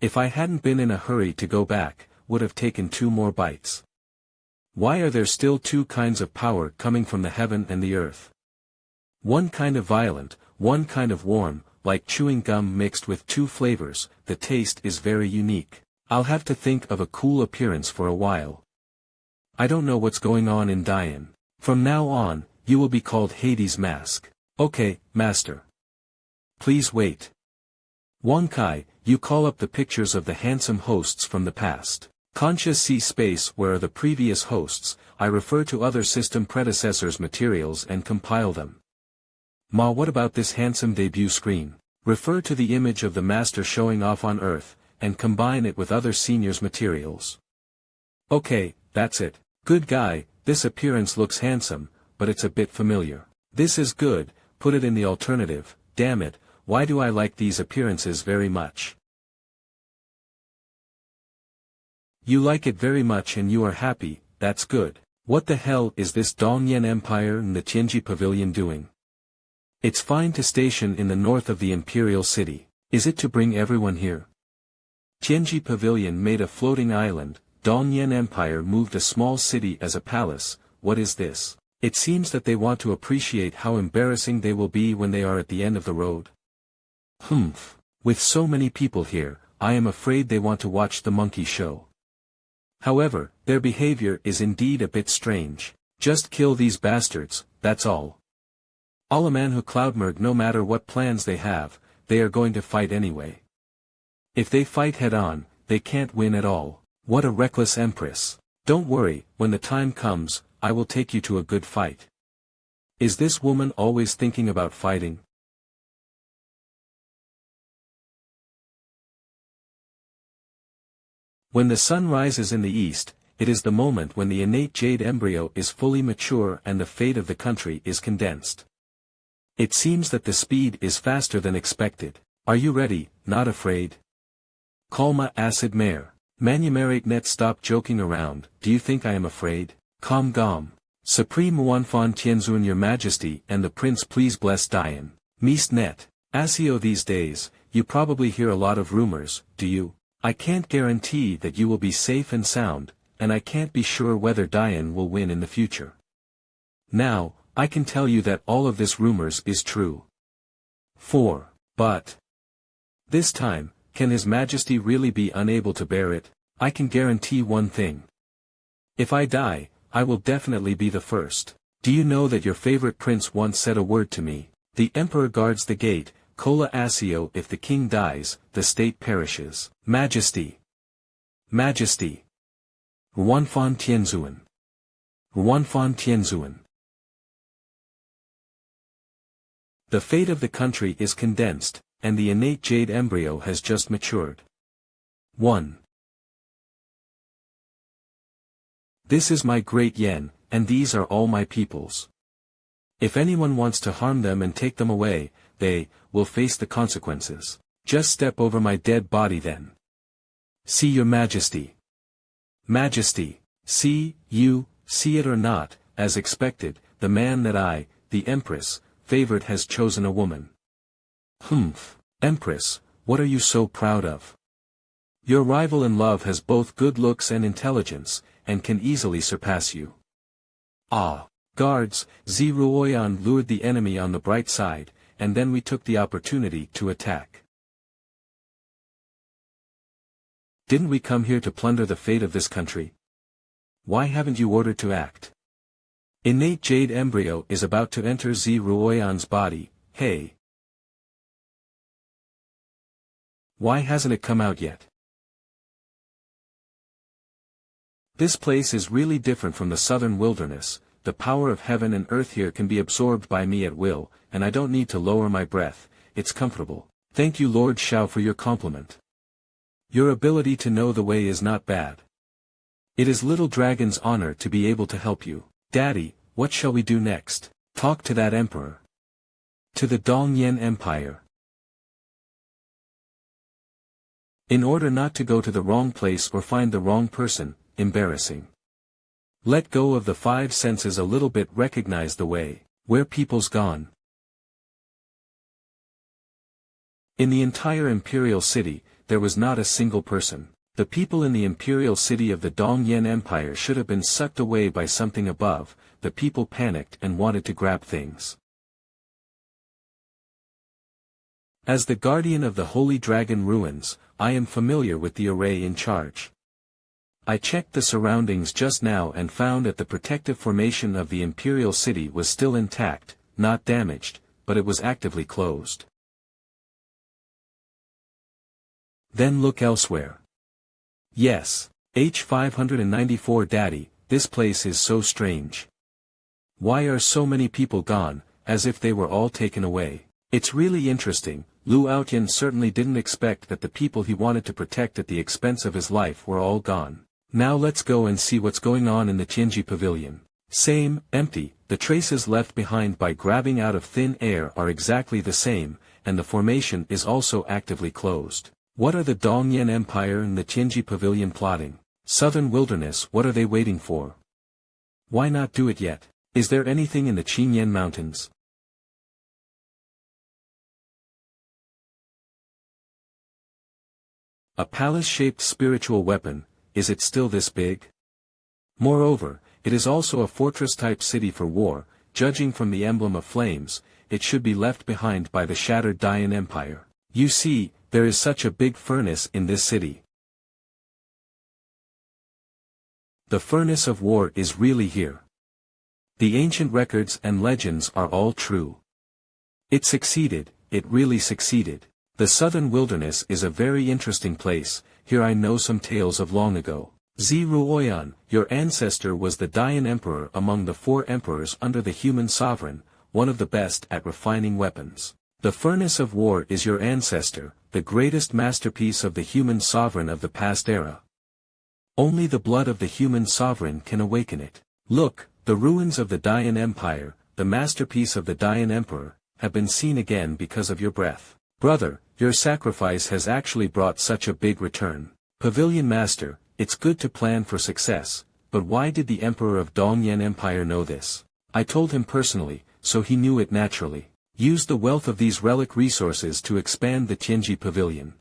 If I hadn't been in a hurry to go back, would have taken 2 more bites. Why are there still 2 kinds of power coming from the heaven and the earth? One kind of violent, one kind of warm, like chewing gum mixed with 2 flavors. The taste is very unique. I'll have to think of a cool appearance for a while. I don't know what's going on in Dian. From now on, you will be called Hades Mask. Okay, Master. Please wait. Wang Kai, you call up the pictures of the handsome hosts from the past. Concha see space where are the previous hosts. I refer to other system predecessors' materials and compile them. Ma, what about this handsome debut screen? Refer to the image of the master showing off on Earth, and combine it with other seniors' materials. Okay, that's it. Good guy, this appearance looks handsome, but it's a bit familiar. This is good, put it in the alternative. Damn it, why do I like these appearances very much? You like it very much and you are happy, that's good. What the hell is this Dongyan Empire and the Tianji Pavilion doing? It's fine to station in the north of the imperial city. Is it to bring everyone here? Tianji Pavilion made a floating island, Dongyan Empire moved a small city as a palace. What is this? It seems that they want to appreciate how embarrassing they will be when they are at the end of the road. Humph. With so many people here, I am afraid they want to watch the monkey show. However, their behavior is indeed a bit strange. Just kill these bastards, that's all. Alla MANHWA Cloudmerg, no matter what plans they have, they are going to fight anyway. If they fight head-on, they can't win at all. What a reckless Empress. Don't worry, when the time comes, I will take you to a good fight. Is this woman always thinking about fighting? When the sun rises in the east, it is the moment when the innate jade embryo is fully mature and the fate of the country is condensed. It seems that the speed is faster than expected. Are you ready, not afraid? Calma acid mare. Manhwarecap net, stop joking around, do you think I am afraid? Calm gom. Supreme Wanfan Tianzun, your majesty and the prince, please bless Dian. Meest net. Asio, these days, you probably hear a lot of rumors, do you? I can't guarantee that you will be safe and sound, and I can't be sure whether Dian will win in the future. Now, I can tell you that all of this rumors is true. 4. But this time, can His Majesty really be unable to bear it? I can guarantee one thing. If I die, I will definitely be the first. Do you know that your favorite prince once said a word to me? The emperor guards the gate, Kola Asio. If the king dies, the state perishes. Majesty. Majesty. Ruanfan Tianzuan. Ruanfan Tianzuan. The fate of the country is condensed, and the innate jade embryo has just matured. 1. This is my great yen, and these are all my peoples. If anyone wants to harm them and take them away, they will face the consequences. Just step over my dead body then. See, your majesty. Majesty, see it or not, as expected, the man that I, the Empress, favored has chosen a woman. Humph, Empress, what are you so proud of? Your rival in love has both good looks and intelligence, and can easily surpass you. Ah, guards, Ziruoyan lured the enemy on the bright side, and then we took the opportunity to attack. Didn't we come here to plunder the fate of this country? Why haven't you ordered to act? Innate jade embryo is about to enter Ziruoyan's body, hey. Why hasn't it come out yet? This place is really different from the southern wilderness. The power of heaven and earth here can be absorbed by me at will, and I don't need to lower my breath, it's comfortable. Thank you, Lord Shao, for your compliment. Your ability to know the way is not bad. It is Little Dragon's honor to be able to help you. Daddy, what shall we do next? Talk to that emperor. To the Dongyan Empire. In order not to go to the wrong place or find the wrong person, embarrassing. Let go of the 5 senses a little bit, recognize the way, where people's gone. In the entire imperial city, there was not a single person. The people in the imperial city of the Dongyan Empire should have been sucked away by something above. The people panicked and wanted to grab things. As the guardian of the Holy Dragon ruins, I am familiar with the array in charge. I checked the surroundings just now and found that the protective formation of the imperial city was still intact, not damaged, but it was actively closed. Then look elsewhere. Yes, H594 Daddy, this place is so strange. Why are so many people gone, as if they were all taken away? It's really interesting. Lu Outyan certainly didn't expect that the people he wanted to protect at the expense of his life were all gone. Now let's go and see what's going on in the Tianji Pavilion. Same, empty, the traces left behind by grabbing out of thin air are exactly the same, and the formation is also actively closed. What are the Dongyan Empire and the Tianji Pavilion plotting? Southern wilderness, what are they waiting for? Why not do it yet? Is there anything in the Chinen Mountains? A palace-shaped spiritual weapon, is it still this big? Moreover, it is also a fortress-type city for war. Judging from the emblem of flames, it should be left behind by the shattered Dayan Empire. You see, there is such a big furnace in this city. The furnace of war is really here. The ancient records and legends are all true. It succeeded, it really succeeded. The southern wilderness is a very interesting place. Here I know some tales of long ago. Ziruoyan, your ancestor was the Dayan emperor among the 4 emperors under the human sovereign, one of the best at refining weapons. The furnace of war is your ancestor, the greatest masterpiece of the human sovereign of the past era. Only the blood of the human sovereign can awaken it. Look, the ruins of the Dayan Empire, the masterpiece of the Dayan Emperor, have been seen again because of your breath. Brother, your sacrifice has actually brought such a big return. Pavilion Master, it's good to plan for success, but why did the Emperor of Dongyan Empire know this? I told him personally, so he knew it naturally. Use the wealth of these relic resources to expand the Tianji Pavilion.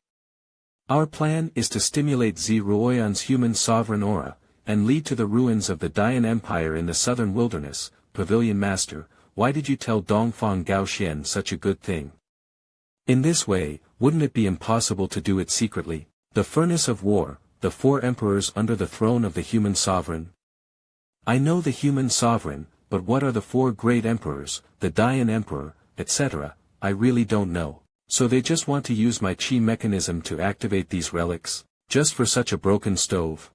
Our plan is to stimulate Ziruoyan's human sovereign aura, and lead to the ruins of the Dayan Empire in the southern wilderness. Pavilion Master, why did you tell Dongfang Gaoxian such a good thing? In this way, wouldn't it be impossible to do it secretly? The furnace of war, the 4 emperors under the throne of the human sovereign. I know the human sovereign, but what are the 4 great emperors, the Dayan Emperor, etc., I really don't know. So they just want to use my chi mechanism to activate these relics, just for such a broken stove.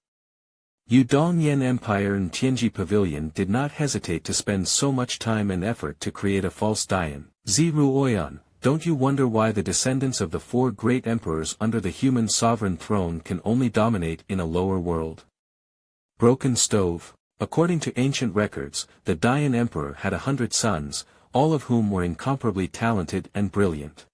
You Dongyan Empire and Tianji Pavilion did not hesitate to spend so much time and effort to create a false Dayan. Ziruoyan, don't you wonder why the descendants of the 4 great emperors under the human sovereign throne can only dominate in a lower world? Broken stove. According to ancient records, the Dayan Emperor had 100 sons, all of whom were incomparably talented and brilliant.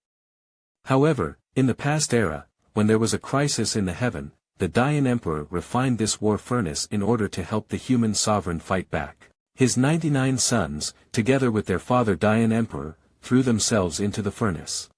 However, in the past era, when there was a crisis in the heaven, the Dayan Emperor refined this war furnace in order to help the human sovereign fight back. His 99 sons, together with their father Dayan Emperor, threw themselves into the furnace.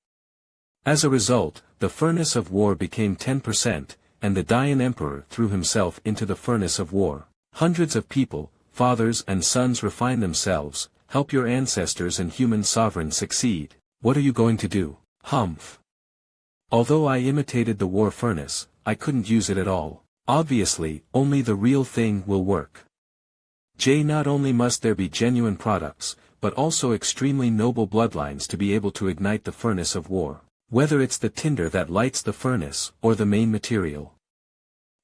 As a result, the furnace of war became 10%, and the Dayan Emperor threw himself into the furnace of war. Hundreds of people, fathers and sons refine themselves, help your ancestors and human sovereign succeed. What are you going to do? Humph. Although I imitated the war furnace, I couldn't use it at all. Obviously, only the real thing will work. Not only must there be genuine products, but also extremely noble bloodlines to be able to ignite the furnace of war. Whether it's the tinder that lights the furnace, or the main material.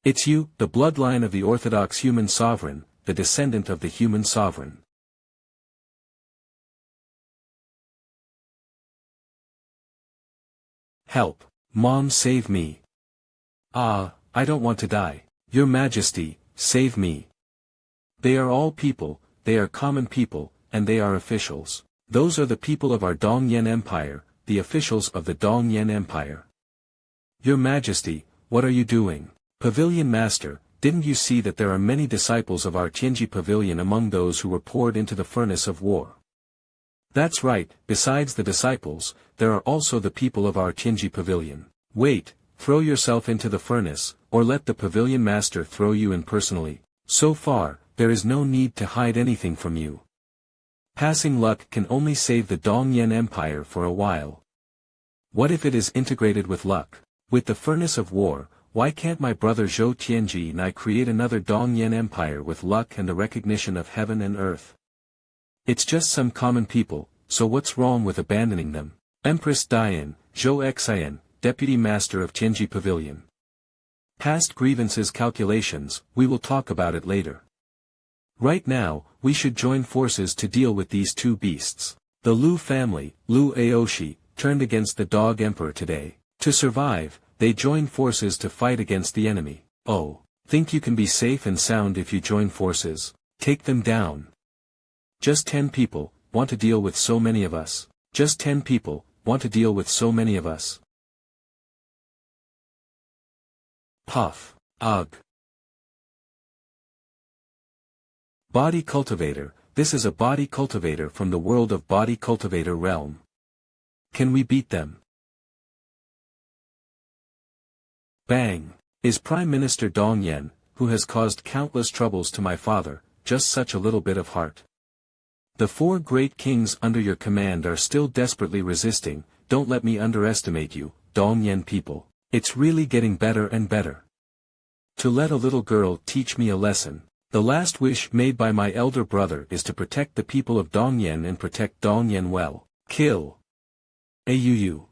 It's you, the bloodline of the orthodox human sovereign, the descendant of the human sovereign. Help, Mom, save me. Ah, I don't want to die. Your Majesty, save me. They are all people, they are common people, and they are officials. Those are the people of our Dongyan Empire, the officials of the Dongyan Empire. Your Majesty, what are you doing? Pavilion Master, didn't you see that there are many disciples of our Tianji Pavilion among those who were poured into the furnace of war? That's right, besides the disciples, there are also the people of our Tianji Pavilion. Wait, throw yourself into the furnace, or let the Pavilion Master throw you in personally. So far, there is no need to hide anything from you. Passing luck can only save the Dongyan Empire for a while. What if it is integrated with luck? With the furnace of war, why can't my brother Zhou Tianji and I create another Dongyan Empire with luck and the recognition of heaven and earth? It's just some common people, so what's wrong with abandoning them? Empress Dayan, Zhou Xian, Deputy Master of Tianji Pavilion. Past grievances calculations, we will talk about it later. Right now, we should join forces to deal with these 2 beasts. The Lu family, Lu Aoshi, turned against the Dog Emperor today. To survive, they joined forces to fight against the enemy. Oh, think you can be safe and sound if you join forces? Take them down. Just 10 people, want to deal with so many of us. Just 10 people, want to deal with so many of us. Puff. Ugh. Body cultivator, this is a body cultivator from the world of body cultivator realm. Can we beat them? Bang. Is Prime Minister Dongyan, who has caused countless troubles to my father, just such a little bit of heart? The 4 great kings under your command are still desperately resisting. Don't let me underestimate you, Dongyan people. It's really getting better and better. To let a little girl teach me a lesson. The last wish made by my elder brother is to protect the people of Dongyan and protect Dongyan well. Kill. AUU.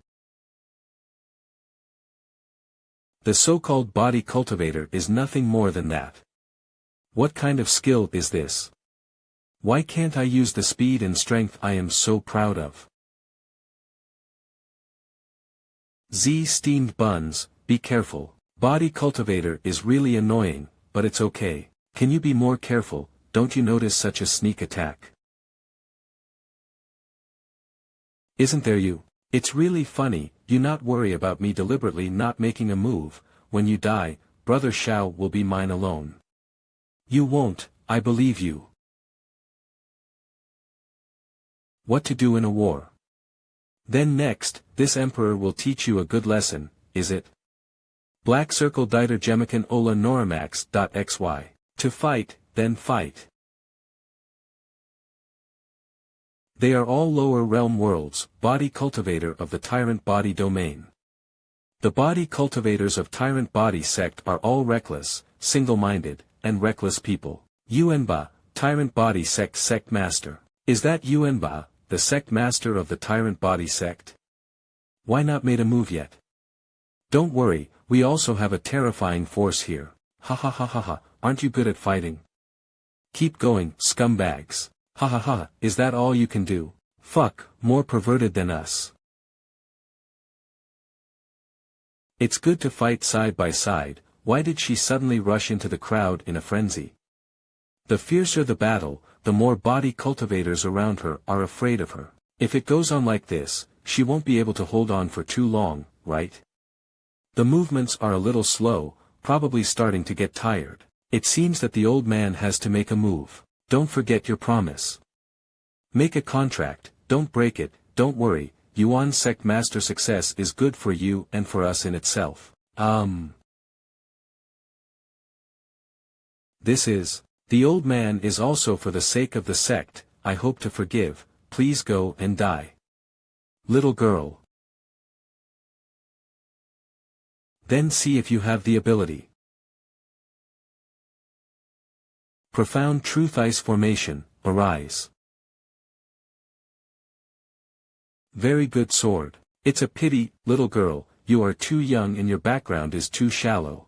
The so-called body cultivator is nothing more than that. What kind of skill is this? Why can't I use the speed and strength I am so proud of? Z steamed buns, be careful. Body cultivator is really annoying, but it's okay. Can you be more careful? Don't you notice such a sneak attack? Isn't there you? It's really funny, you not worry about me deliberately not making a move. When you die, Brother Shao will be mine alone. You won't, I believe you. What to do in a war. Then next, this emperor will teach you a good lesson, is it? Black circle diter gemican ola noramax.xy. To fight, then fight. They are all lower realm worlds, body cultivator of the tyrant body domain. The body cultivators of tyrant body sect are all reckless, single-minded, and reckless people. Yuanba, tyrant body sect master. Is that Yuanba, the sect master of the tyrant body sect? Why not made a move yet? Don't worry, we also have a terrifying force here. Ha ha ha ha ha, aren't you good at fighting? Keep going, scumbags. Ha ha ha, is that all you can do? Fuck, more perverted than us. It's good to fight side by side. Why did she suddenly rush into the crowd in a frenzy? The fiercer the battle, the more body cultivators around her are afraid of her. If it goes on like this, she won't be able to hold on for too long, right? The movements are a little slow, probably starting to get tired. It seems that the old man has to make a move. Don't forget your promise. Make a contract, don't break it, don't worry, Yuan sect master success is good for you and for us in itself. This is. The old man is also for the sake of the sect, I hope to forgive, please go and die. Little girl. Then see if you have the ability. Profound truth ice formation, arise. Very good sword. It's a pity, little girl, you are too young and your background is too shallow.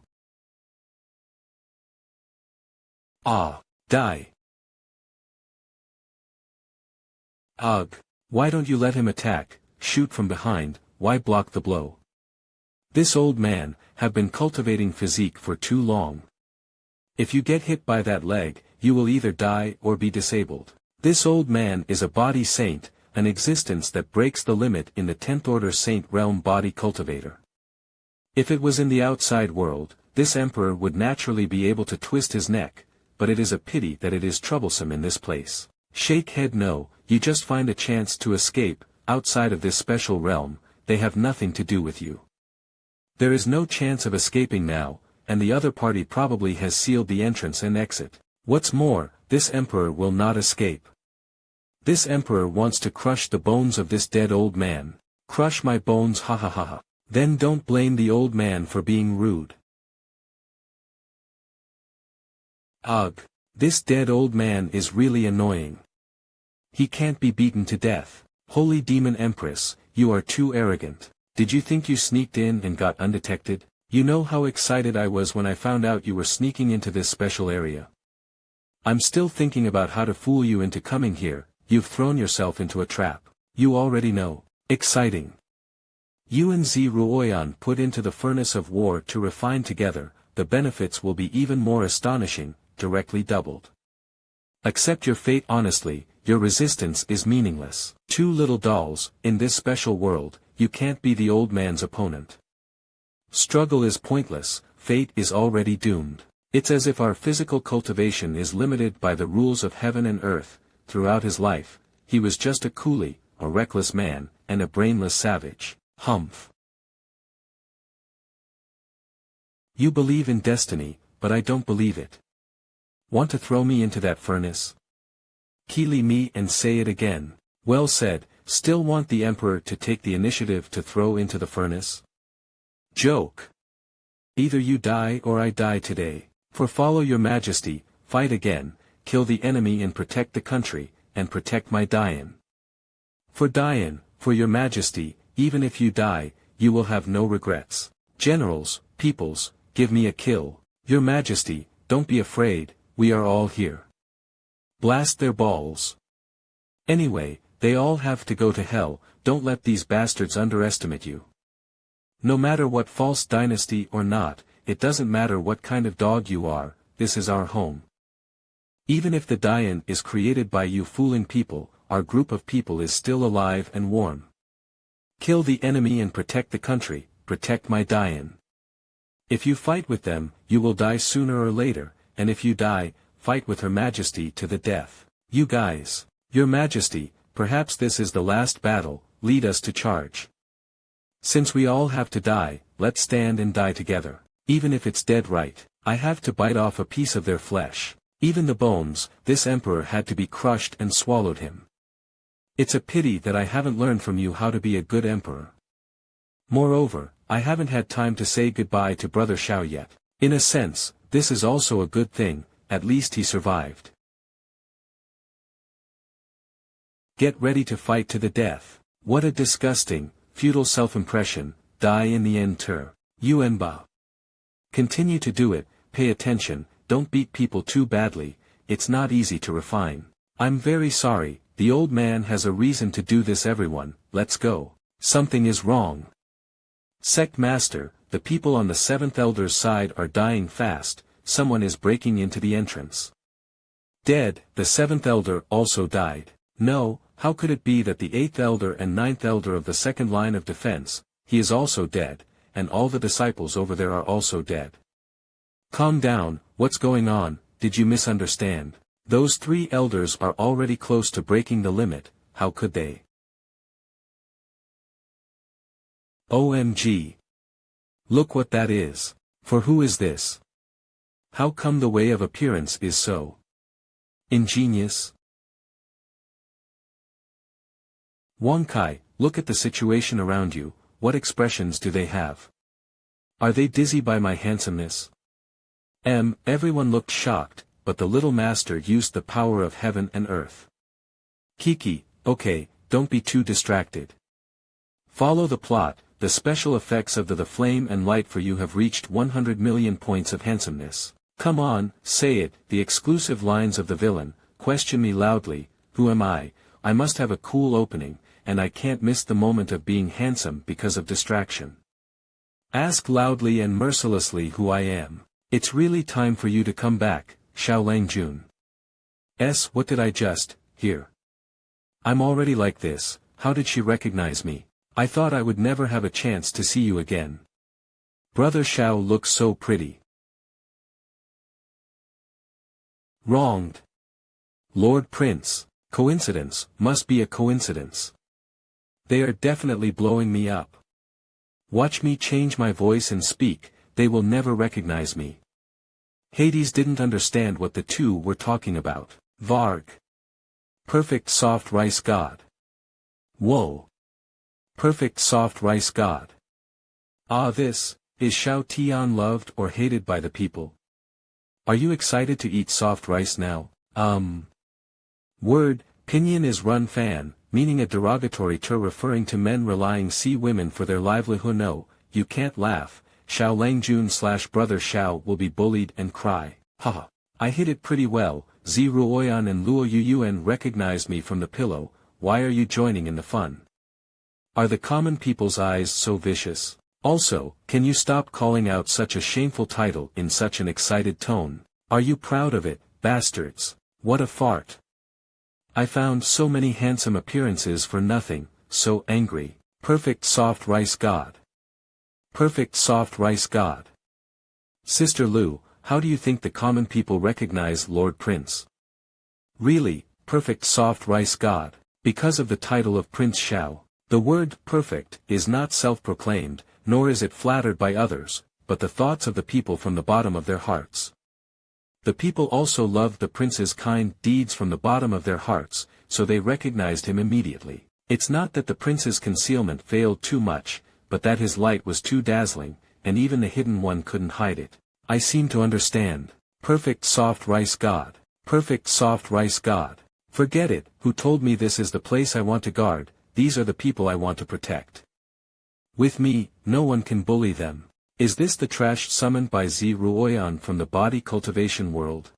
Ah, die. Ugh. Why don't you let him attack, shoot from behind, why block the blow? This old man, have been cultivating physique for too long. If you get hit by that leg, you will either die or be disabled. This old man is a body saint, an existence that breaks the limit in the 10th order saint realm body cultivator. If it was in the outside world, this emperor would naturally be able to twist his neck, but it is a pity that it is troublesome in this place. Shake head no, you just find a chance to escape, outside of this special realm, they have nothing to do with you. There is no chance of escaping now, and the other party probably has sealed the entrance and exit. What's more, this emperor will not escape. This emperor wants to crush the bones of this dead old man. Crush my bones, ha ha ha ha. Then don't blame the old man for being rude. Ugh. This dead old man is really annoying. He can't be beaten to death. Holy demon Empress, you are too arrogant. Did you think you sneaked in and got undetected? You know how excited I was when I found out you were sneaking into this special area. I'm still thinking about how to fool you into coming here. You've thrown yourself into a trap. You already know. Exciting. You and Z Ruoyan put into the furnace of war to refine together, the benefits will be even more astonishing, directly doubled. Accept your fate honestly, your resistance is meaningless. Two little dolls, in this special world, you can't be the old man's opponent. Struggle is pointless, fate is already doomed. It's as if our physical cultivation is limited by the rules of heaven and earth. Throughout his life, he was just a coolie, a reckless man, and a brainless savage. Humph. You believe in destiny, but I don't believe it. Want to throw me into that furnace? Keely me and say it again. Well said, still want the emperor to take the initiative to throw into the furnace? Joke. Either you die or I die today. For follow your majesty, fight again, kill the enemy and protect the country, and protect my Dian. For Dian, for your majesty, even if you die, you will have no regrets. Generals, peoples, give me a kill. Your Majesty, don't be afraid, we are all here. Blast their balls. Anyway, they all have to go to hell, don't let these bastards underestimate you. No matter what false dynasty or not, it doesn't matter what kind of dog you are, this is our home. Even if the Dian is created by you fooling people, our group of people is still alive and warm. Kill the enemy and protect the country, protect my Dian. If you fight with them, you will die sooner or later, and if you die, fight with Her Majesty to the death. You guys, Your Majesty, perhaps this is the last battle, lead us to charge. Since we all have to die, let's stand and die together. Even if it's dead right, I have to bite off a piece of their flesh. Even the bones, this emperor had to be crushed and swallowed him. It's a pity that I haven't learned from you how to be a good emperor. Moreover, I haven't had time to say goodbye to Brother Shao yet. In a sense, this is also a good thing, at least he survived. Get ready to fight to the death. What a disgusting, futile self-impression, die in the end Yuanba. Continue to do it, pay attention, don't beat people too badly, it's not easy to refine. I'm very sorry, the old man has a reason to do this everyone, let's go. Something is wrong. Sect Master, the people on the 7th Elder's side are dying fast, someone is breaking into the entrance. Dead, the 7th Elder also died. No, how could it be that the 8th Elder and 9th Elder of the second line of defense, he is also dead, and all the disciples over there are also dead. Calm down, what's going on, did you misunderstand? Those 3 elders are already close to breaking the limit, how could they? OMG. Look what that is. For who is this? How come the way of appearance is so ingenious? Wang Kai, look at the situation around you, what expressions do they have? Are they dizzy by my handsomeness? Everyone looked shocked, but the little master used the power of heaven and earth. Kiki, okay, don't be too distracted. Follow the plot, the special effects of the flame and light for you have reached 100 million points of handsomeness. Come on, say it, the exclusive lines of the villain, question me loudly, who am I must have a cool opening, and I can't miss the moment of being handsome because of distraction. Ask loudly and mercilessly who I am. It's really time for you to come back, Xiaolang Jun. What did I just hear? I'm already like this, how did she recognize me? I thought I would never have a chance to see you again. Brother Xiao looks so pretty. Wronged. Lord Prince, coincidence, must be a coincidence. They are definitely blowing me up. Watch me change my voice and speak, they will never recognize me. Hades didn't understand what the two were talking about. Varg. Perfect soft rice god. Whoa. Perfect soft rice god. Ah, this, is Xiao Tian loved or hated by the people? Are you excited to eat soft rice now? Word, pinyin is run fan, meaning a derogatory term referring to men relying see women for their livelihood. No, you can't laugh, Xiaolang Jun / Brother Xiao will be bullied and cry. Haha, I hit it pretty well, Zi Ruoyan and Luo Yuyuan recognized me from the pillow, why are you joining in the fun? Are the common people's eyes so vicious? Also, can you stop calling out such a shameful title in such an excited tone? Are you proud of it, bastards? What a fart. I found so many handsome appearances for nothing, so angry. Perfect soft rice god. Perfect soft rice god. Sister Lu, how do you think the common people recognize Lord Prince? Really, perfect soft rice god, because of the title of Prince Xiao. The word perfect is not self-proclaimed, nor is it flattered by others, but the thoughts of the people from the bottom of their hearts. The people also loved the prince's kind deeds from the bottom of their hearts, so they recognized him immediately. It's not that the prince's concealment failed too much, but that his light was too dazzling, and even the hidden one couldn't hide it. I seem to understand. Perfect soft rice god. Perfect soft rice god. Forget it, who told me this is the place I want to guard, these are the people I want to protect. With me, no one can bully them. Is this the trash summoned by Zi Ruoyan from the body cultivation world?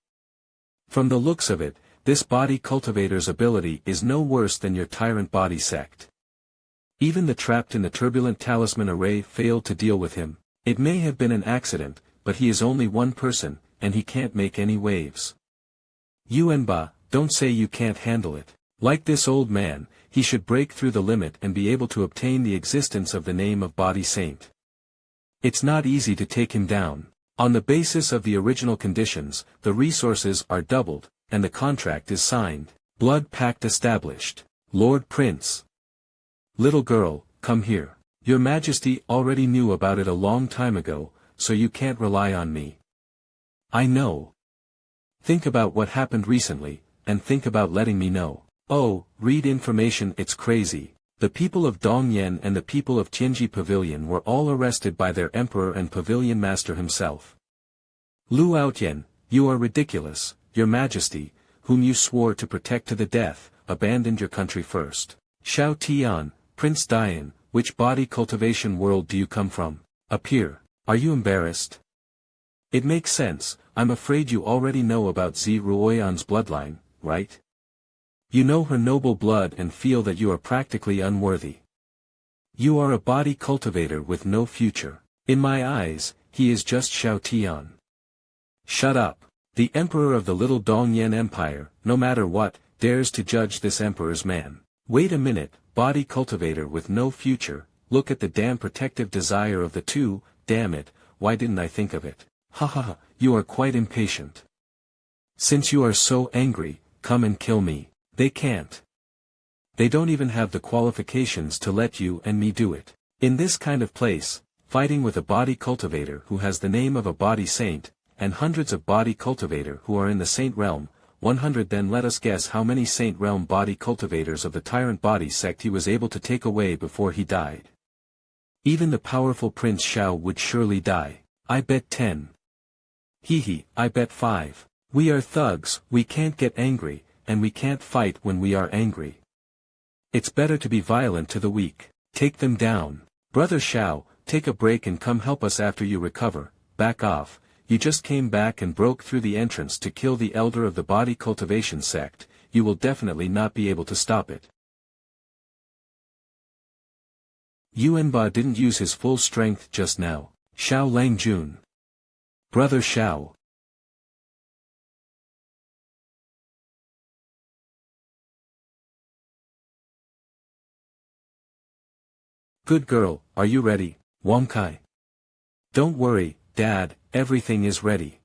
From the looks of it, this body cultivator's ability is no worse than your tyrant body sect. Even the trapped in the turbulent talisman array failed to deal with him. It may have been an accident, but he is only one person, and he can't make any waves. Yuanba, don't say you can't handle it. Like this old man, he should break through the limit and be able to obtain the existence of the name of body saint. It's not easy to take him down. On the basis of the original conditions, the resources are doubled, and the contract is signed. Blood pact established. Lord Prince. Little girl, come here. Your Majesty already knew about it a long time ago, so you can't rely on me. I know. Think about what happened recently, and think about letting me know. Oh, read information. It's crazy. The people of Dongyan and the people of Tianji Pavilion were all arrested by their emperor and pavilion master himself. Lu Outyen, you are ridiculous. Your Majesty, whom you swore to protect to the death, abandoned your country first. Xiao Tian, Prince Dian, which body cultivation world do you come from? Appear. Are you embarrassed? It makes sense. I'm afraid you already know about Zi Ruoyan's bloodline, right? You know her noble blood and feel that you are practically unworthy. You are a body cultivator with no future. In my eyes, he is just Xiao Tian. Shut up. The emperor of the little Dongyan Empire, no matter what, dares to judge this emperor's man. Wait a minute, body cultivator with no future, look at the damn protective desire of the two, damn it, why didn't I think of it? Ha ha ha, you are quite impatient. Since you are so angry, come and kill me. They can't. They don't even have the qualifications to let you and me do it. In this kind of place, fighting with a body cultivator who has the name of a body saint, and hundreds of body cultivator who are in the saint realm, 100 then let us guess how many saint realm body cultivators of the tyrant body sect he was able to take away before he died. Even the powerful Prince Xiao would surely die. I bet 10. Hee, I bet 5. We are thugs, we can't get angry, and we can't fight when we are angry. It's better to be violent to the weak. Take them down. Brother Xiao, take a break and come help us after you recover. Back off, you just came back and broke through the entrance to kill the elder of the body cultivation sect, you will definitely not be able to stop it. Yuanba didn't use his full strength just now. Xiao Langjun. Brother Xiao. Good girl, are you ready, Wangkai? Don't worry, Dad, everything is ready.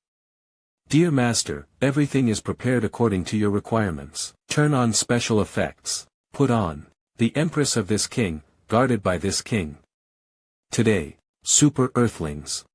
Dear Master, everything is prepared according to your requirements. Turn on special effects. Put on. The Empress of this king, guarded by this king. Today, Super Earthlings.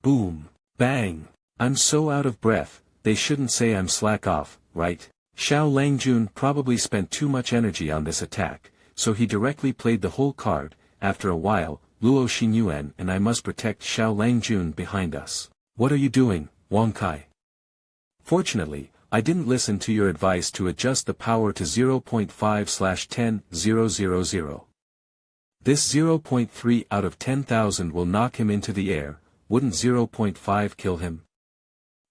Boom. Bang. I'm so out of breath, they shouldn't say I'm slack off, right? Xiao Langjun probably spent too much energy on this attack, so he directly played the whole card. After a while, Luo Xinyuan and I must protect Xiao Langjun behind us. What are you doing, Wang Kai? Fortunately, I didn't listen to your advice to adjust the power to 0.5/10,000. This 0.3 out of 10,000 will knock him into the air, wouldn't 0.5 kill him?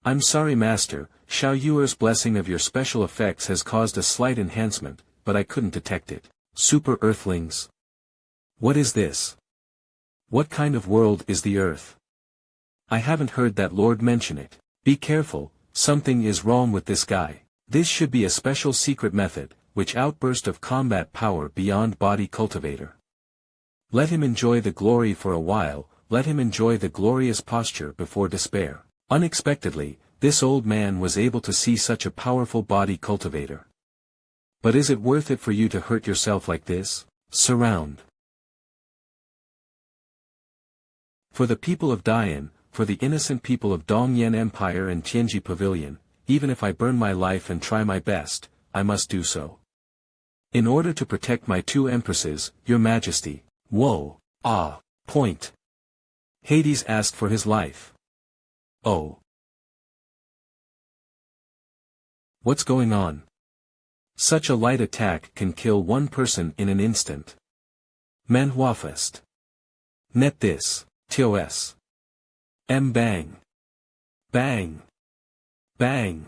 I'm sorry Master, Xiao Yuer's blessing of your special effects has caused a slight enhancement, but I couldn't detect it. Super Earthlings. What is this? What kind of world is the Earth? I haven't heard that Lord mention it. Be careful, something is wrong with this guy. This should be a special secret method, which outburst of combat power beyond body cultivator. Let him enjoy the glory for a while, let him enjoy the glorious posture before despair. Unexpectedly, this old man was able to see such a powerful body cultivator. But is it worth it for you to hurt yourself like this? Surround. For the people of Dian, for the innocent people of Dongyan Empire and Tianji Pavilion, even if I burn my life and try my best, I must do so. In order to protect my two empresses, your majesty. Whoa. Point. Hades asked for his life. Oh. What's going on? Such a light attack can kill one person in an instant. MANHWA. Net this. TOS. Bang. Bang. Bang.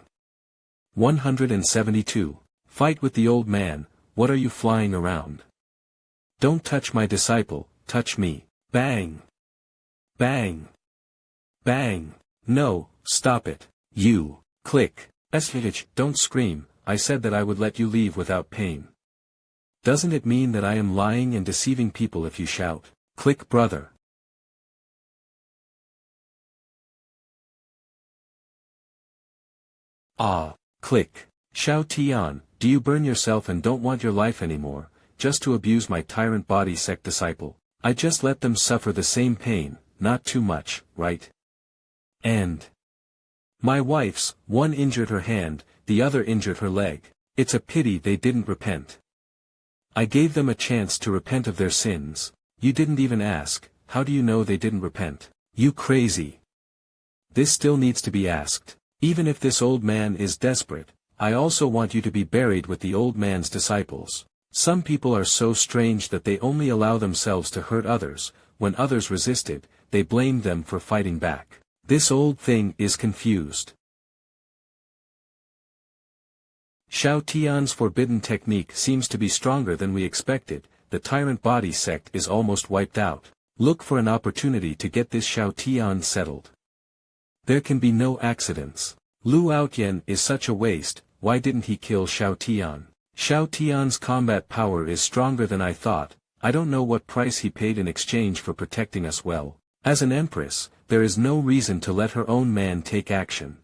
172. Fight with the old man, what are you flying around? Don't touch my disciple, touch me. Bang. Bang. Bang. No, stop it. You. Click. Don't scream, I said that I would let you leave without pain. Doesn't it mean that I am lying and deceiving people if you shout? Click brother. Ah. Click. Xiao Tian, do you burn yourself and don't want your life anymore, just to abuse my tyrant body sect disciple? I just let them suffer the same pain, not too much, right? And my wife's, one injured her hand, the other injured her leg. It's a pity they didn't repent. I gave them a chance to repent of their sins. You didn't even ask, how do you know they didn't repent? You crazy. This still needs to be asked. Even if this old man is desperate, I also want you to be buried with the old man's disciples. Some people are so strange that they only allow themselves to hurt others. When others resisted, they blamed them for fighting back. This old thing is confused. Xiao Tian's forbidden technique seems to be stronger than we expected. The tyrant body sect is almost wiped out. Look for an opportunity to get this Xiao Tian settled. There can be no accidents. Lu Outyen is such a waste, why didn't he kill Xiao Tian? Xiao Tian's combat power is stronger than I thought, I don't know what price he paid in exchange for protecting us well. As an empress, there is no reason to let her own man take action.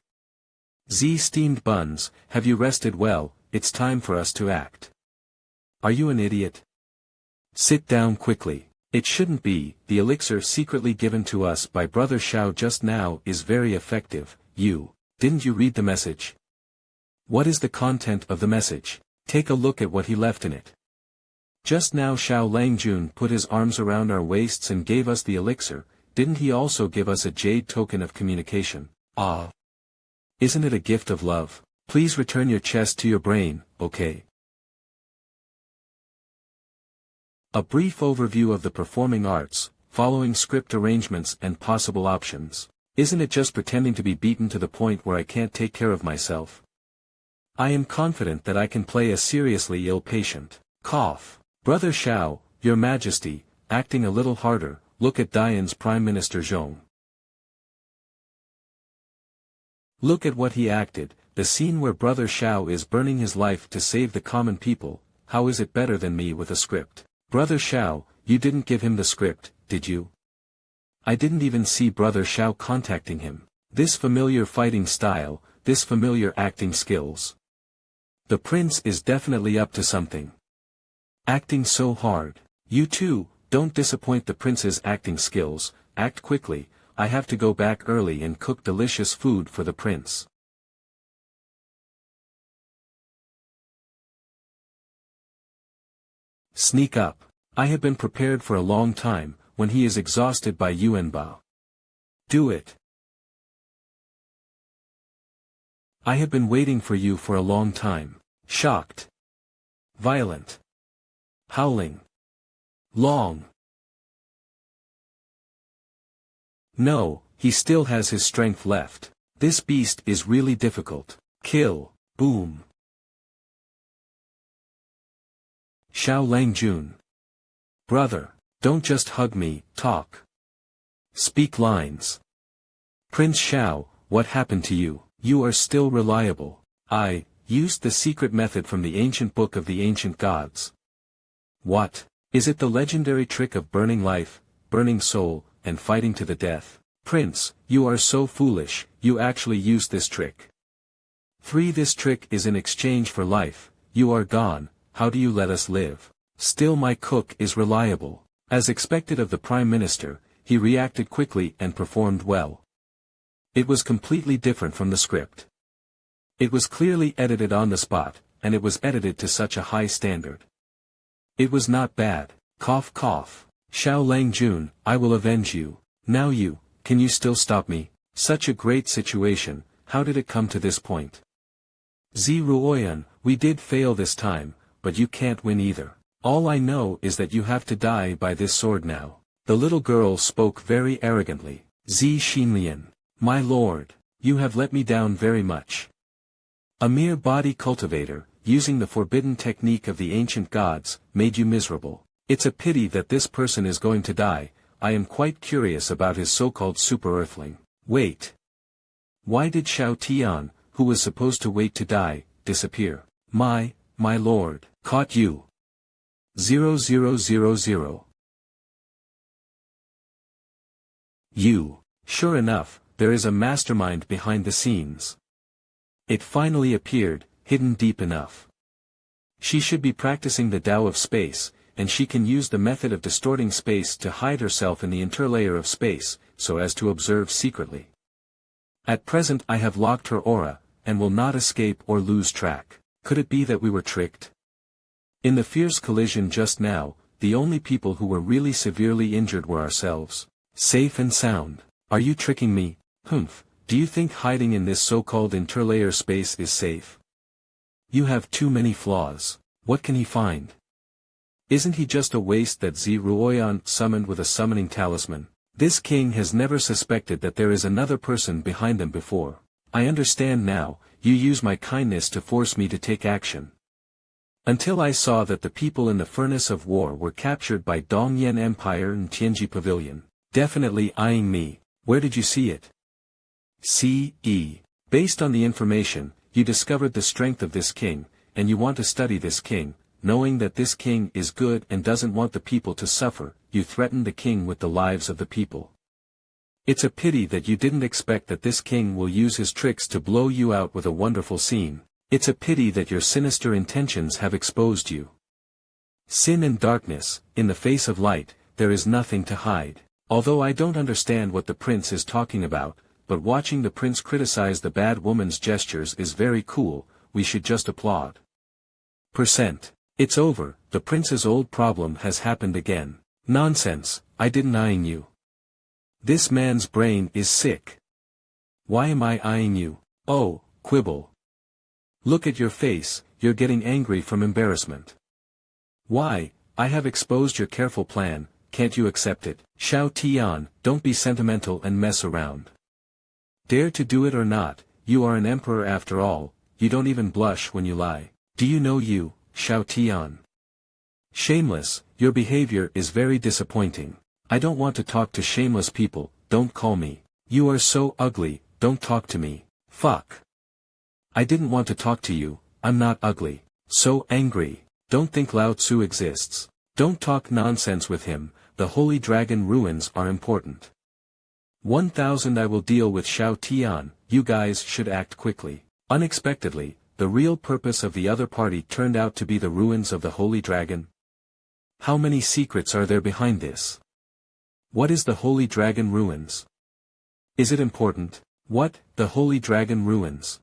Z steamed buns, have you rested well? It's time for us to act. Are you an idiot? Sit down quickly. It shouldn't be. The elixir secretly given to us by Brother Xiao just now is very effective. Didn't you read the message? What is the content of the message? Take a look at what he left in it. Just now Xiao Langjun put his arms around our waists and gave us the elixir, didn't he also give us a jade token of communication? Ah. Isn't it a gift of love? Please return your chest to your brain, okay? A brief overview of the performing arts, following script arrangements and possible options. Isn't it just pretending to be beaten to the point where I can't take care of myself? I am confident that I can play a seriously ill patient. Cough. Brother Xiao, Your Majesty, acting a little harder, look at Dian's Prime Minister Zhong. Look at what he acted, the scene where Brother Xiao is burning his life to save the common people. How is it better than me with a script? Brother Xiao, you didn't give him the script, did you? I didn't even see Brother Xiao contacting him. This familiar fighting style, this familiar acting skills. The prince is definitely up to something. Acting so hard. You too, don't disappoint the prince's acting skills, act quickly, I have to go back early and cook delicious food for the prince. Sneak up. I have been prepared for a long time, when he is exhausted by Yuanbao. Do it. I have been waiting for you for a long time. Shocked. Violent. Howling. Long. No, he still has his strength left. This beast is really difficult. Kill. Boom. Xiao Langjun. Brother, don't just hug me, talk. Speak lines. Prince Xiao, what happened to you? You are still reliable. I used the secret method from the ancient book of the ancient gods. What? Is it the legendary trick of burning life, burning soul, and fighting to the death? Prince, you are so foolish, you actually used this trick. 3. This trick is in exchange for life, you are gone, how do you let us live? Still my cook is reliable. As expected of the Prime Minister, he reacted quickly and performed well. It was completely different from the script. It was clearly edited on the spot, and it was edited to such a high standard. It was not bad. Cough cough. Xiao Langjun, I will avenge you. Now you, can you still stop me? Such a great situation, how did it come to this point? Zi Ruoyan, We did fail this time, but you can't win either. All I know is that you have to die by this sword now. The little girl spoke very arrogantly. Xinlian. My lord, you have let me down very much. A mere body cultivator, using the forbidden technique of the ancient gods, made you miserable. It's a pity that this person is going to die. I am quite curious about his so-called super-earthling. Wait. Why did Xiao Tian, who was supposed to wait to die, disappear? My lord, caught you. 0000. You. Sure enough, there is a mastermind behind the scenes. It finally appeared, hidden deep enough. She should be practicing the Tao of space, and she can use the method of distorting space to hide herself in the interlayer of space, so as to observe secretly. At present I have locked her aura, and will not escape or lose track. Could it be that we were tricked? In the fierce collision just now, the only people who were really severely injured were ourselves. Safe and sound. Are you tricking me? Humph, do you think hiding in this so-called interlayer space is safe? You have too many flaws. What can he find? Isn't he just a waste that Zi Ruoyan summoned with a summoning talisman? This king has never suspected that there is another person behind them before. I understand now, you use my kindness to force me to take action. Until I saw that the people in the furnace of war were captured by Dongyan Empire and Tianji Pavilion. Definitely eyeing me. Where did you see it? C.E. Based on the information, you discovered the strength of this king, and you want to study this king, knowing that this king is good and doesn't want the people to suffer, you threaten the king with the lives of the people. It's a pity that you didn't expect that this king will use his tricks to blow you out with a wonderful scene. It's a pity that your sinister intentions have exposed you. Sin and darkness, in the face of light, there is nothing to hide. Although I don't understand what the prince is talking about, but watching the prince criticize the bad woman's gestures is very cool, we should just applaud. It's over, the prince's old problem has happened again. Nonsense, I didn't eyeing you. This man's brain is sick. Why am I eyeing you? Oh, quibble. Look at your face, you're getting angry from embarrassment. Why, I have exposed your careful plan. Can't you accept it? Xiao Tian, don't be sentimental and mess around. Dare to do it or not, you are an emperor after all, you don't even blush when you lie. Do you know you, Xiao Tian? Shameless, your behavior is very disappointing. I don't want to talk to shameless people, don't call me. You are so ugly, don't talk to me. Fuck. I didn't want to talk to you, I'm not ugly. So angry. Don't think Lao Tzu exists. Don't talk nonsense with him. The Holy Dragon ruins are important. 1000 I will deal with Xiao Tian, you guys should act quickly. Unexpectedly, the real purpose of the other party turned out to be the ruins of the Holy Dragon. How many secrets are there behind this? What is the Holy Dragon ruins? Is it important? What, the Holy Dragon ruins?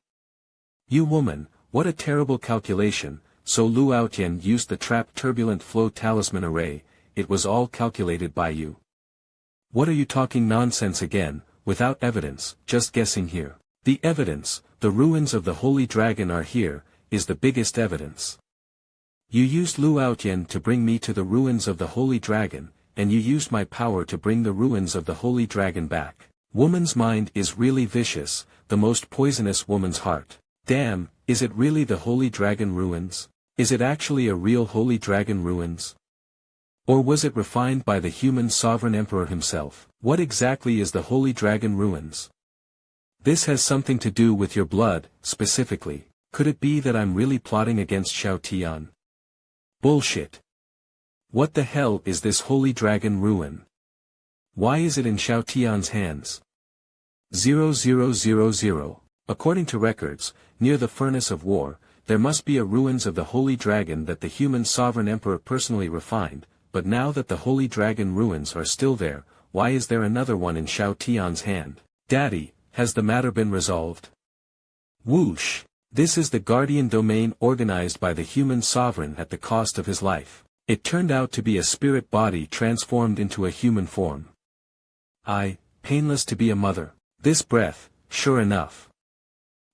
You woman, what a terrible calculation, so Lu Aotian used the trapped turbulent flow talisman array. It was all calculated by you. What are you talking nonsense again, without evidence, just guessing here? The evidence, the ruins of the Holy Dragon are here, is the biggest evidence. You used Lu Aotian to bring me to the ruins of the Holy Dragon, and you used my power to bring the ruins of the Holy Dragon back. Woman's mind is really vicious, the most poisonous woman's heart. Damn, is it really the Holy Dragon ruins? Is it actually a real Holy Dragon ruins? Or was it refined by the human sovereign emperor himself? What exactly is the Holy Dragon ruins? This has something to do with your blood, specifically. Could it be that I'm really plotting against Xiao Tian? Bullshit. What the hell is this Holy Dragon ruin? Why is it in Xiao Tian's hands? 0000. According to records, near the furnace of war, there must be a ruins of the Holy Dragon that the human sovereign emperor personally refined, but now that the Holy Dragon ruins are still there, why is there another one in Xiao Tian's hand? Daddy, has the matter been resolved? Whoosh! This is the guardian domain organized by the human sovereign at the cost of his life. It turned out to be a spirit body transformed into a human form. Painless to be a mother. This breath, sure enough.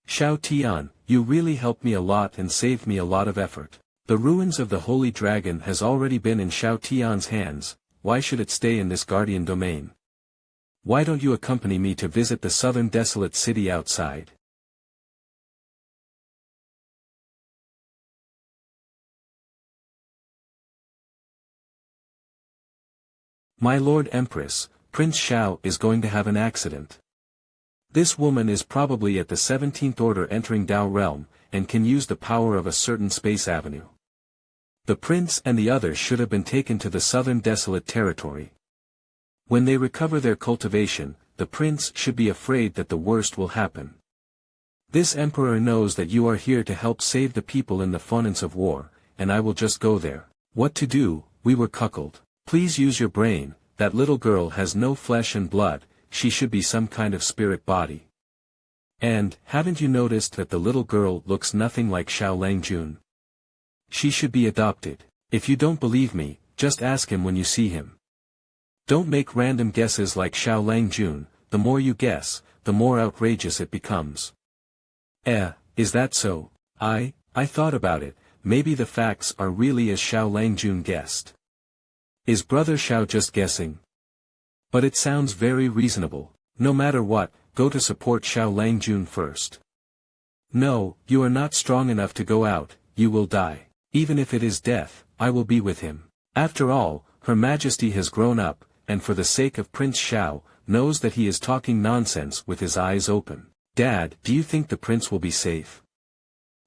Xiao Tian, you really helped me a lot and saved me a lot of effort. The ruins of the Holy Dragon has already been in Xiao Tian's hands, why should it stay in this guardian domain? Why don't you accompany me to visit the southern desolate city outside? My Lord Empress, Prince Xiao is going to have an accident. This woman is probably at the 17th order entering Dao realm, and can use the power of a certain space avenue. The prince and the others should have been taken to the southern desolate territory. When they recover their cultivation, the prince should be afraid that the worst will happen. This emperor knows that you are here to help save the people in the furnace of war, and I will just go there. What to do? We were cuckolded. Please use your brain, that little girl has no flesh and blood, she should be some kind of spirit body. And, haven't you noticed that the little girl looks nothing like Xiao Langjun? She should be adopted. If you don't believe me, just ask him when you see him. Don't make random guesses like Xiao Langjun, the more you guess, the more outrageous it becomes. Is that so? I thought about it, maybe the facts are really as Xiao Langjun guessed. Is Brother Xiao just guessing? But it sounds very reasonable. No matter what, go to support Xiao Langjun first. No, you are not strong enough to go out, you will die. Even if it is death, I will be with him. After all, Her Majesty has grown up, and for the sake of Prince Xiao, knows that he is talking nonsense with his eyes open. Dad, do you think the prince will be safe?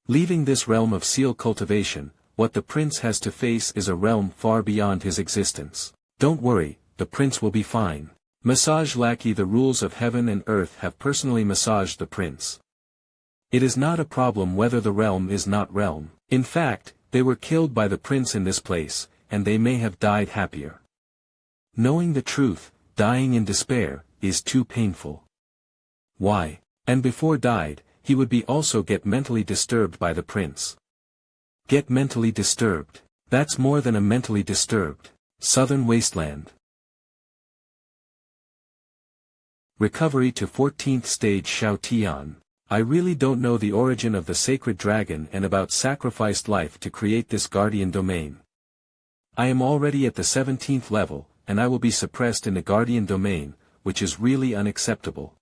Leaving this realm of seal cultivation, what the prince has to face is a realm far beyond his existence. Don't worry, the prince will be fine. Massage lackey. The rules of heaven and earth have personally massaged the prince. It is not a problem whether the realm is not realm. In fact, they were killed by the prince in this place, and they may have died happier. Knowing the truth, dying in despair, is too painful. Why? And before died, he would be also get mentally disturbed by the prince. Get mentally disturbed. That's more than a mentally disturbed. Southern wasteland. Recovery to 14th stage. Xiao Tian. I really don't know the origin of the sacred dragon and about sacrificed life to create this guardian domain. I am already at the 17th level, and I will be suppressed in the guardian domain, which is really unacceptable.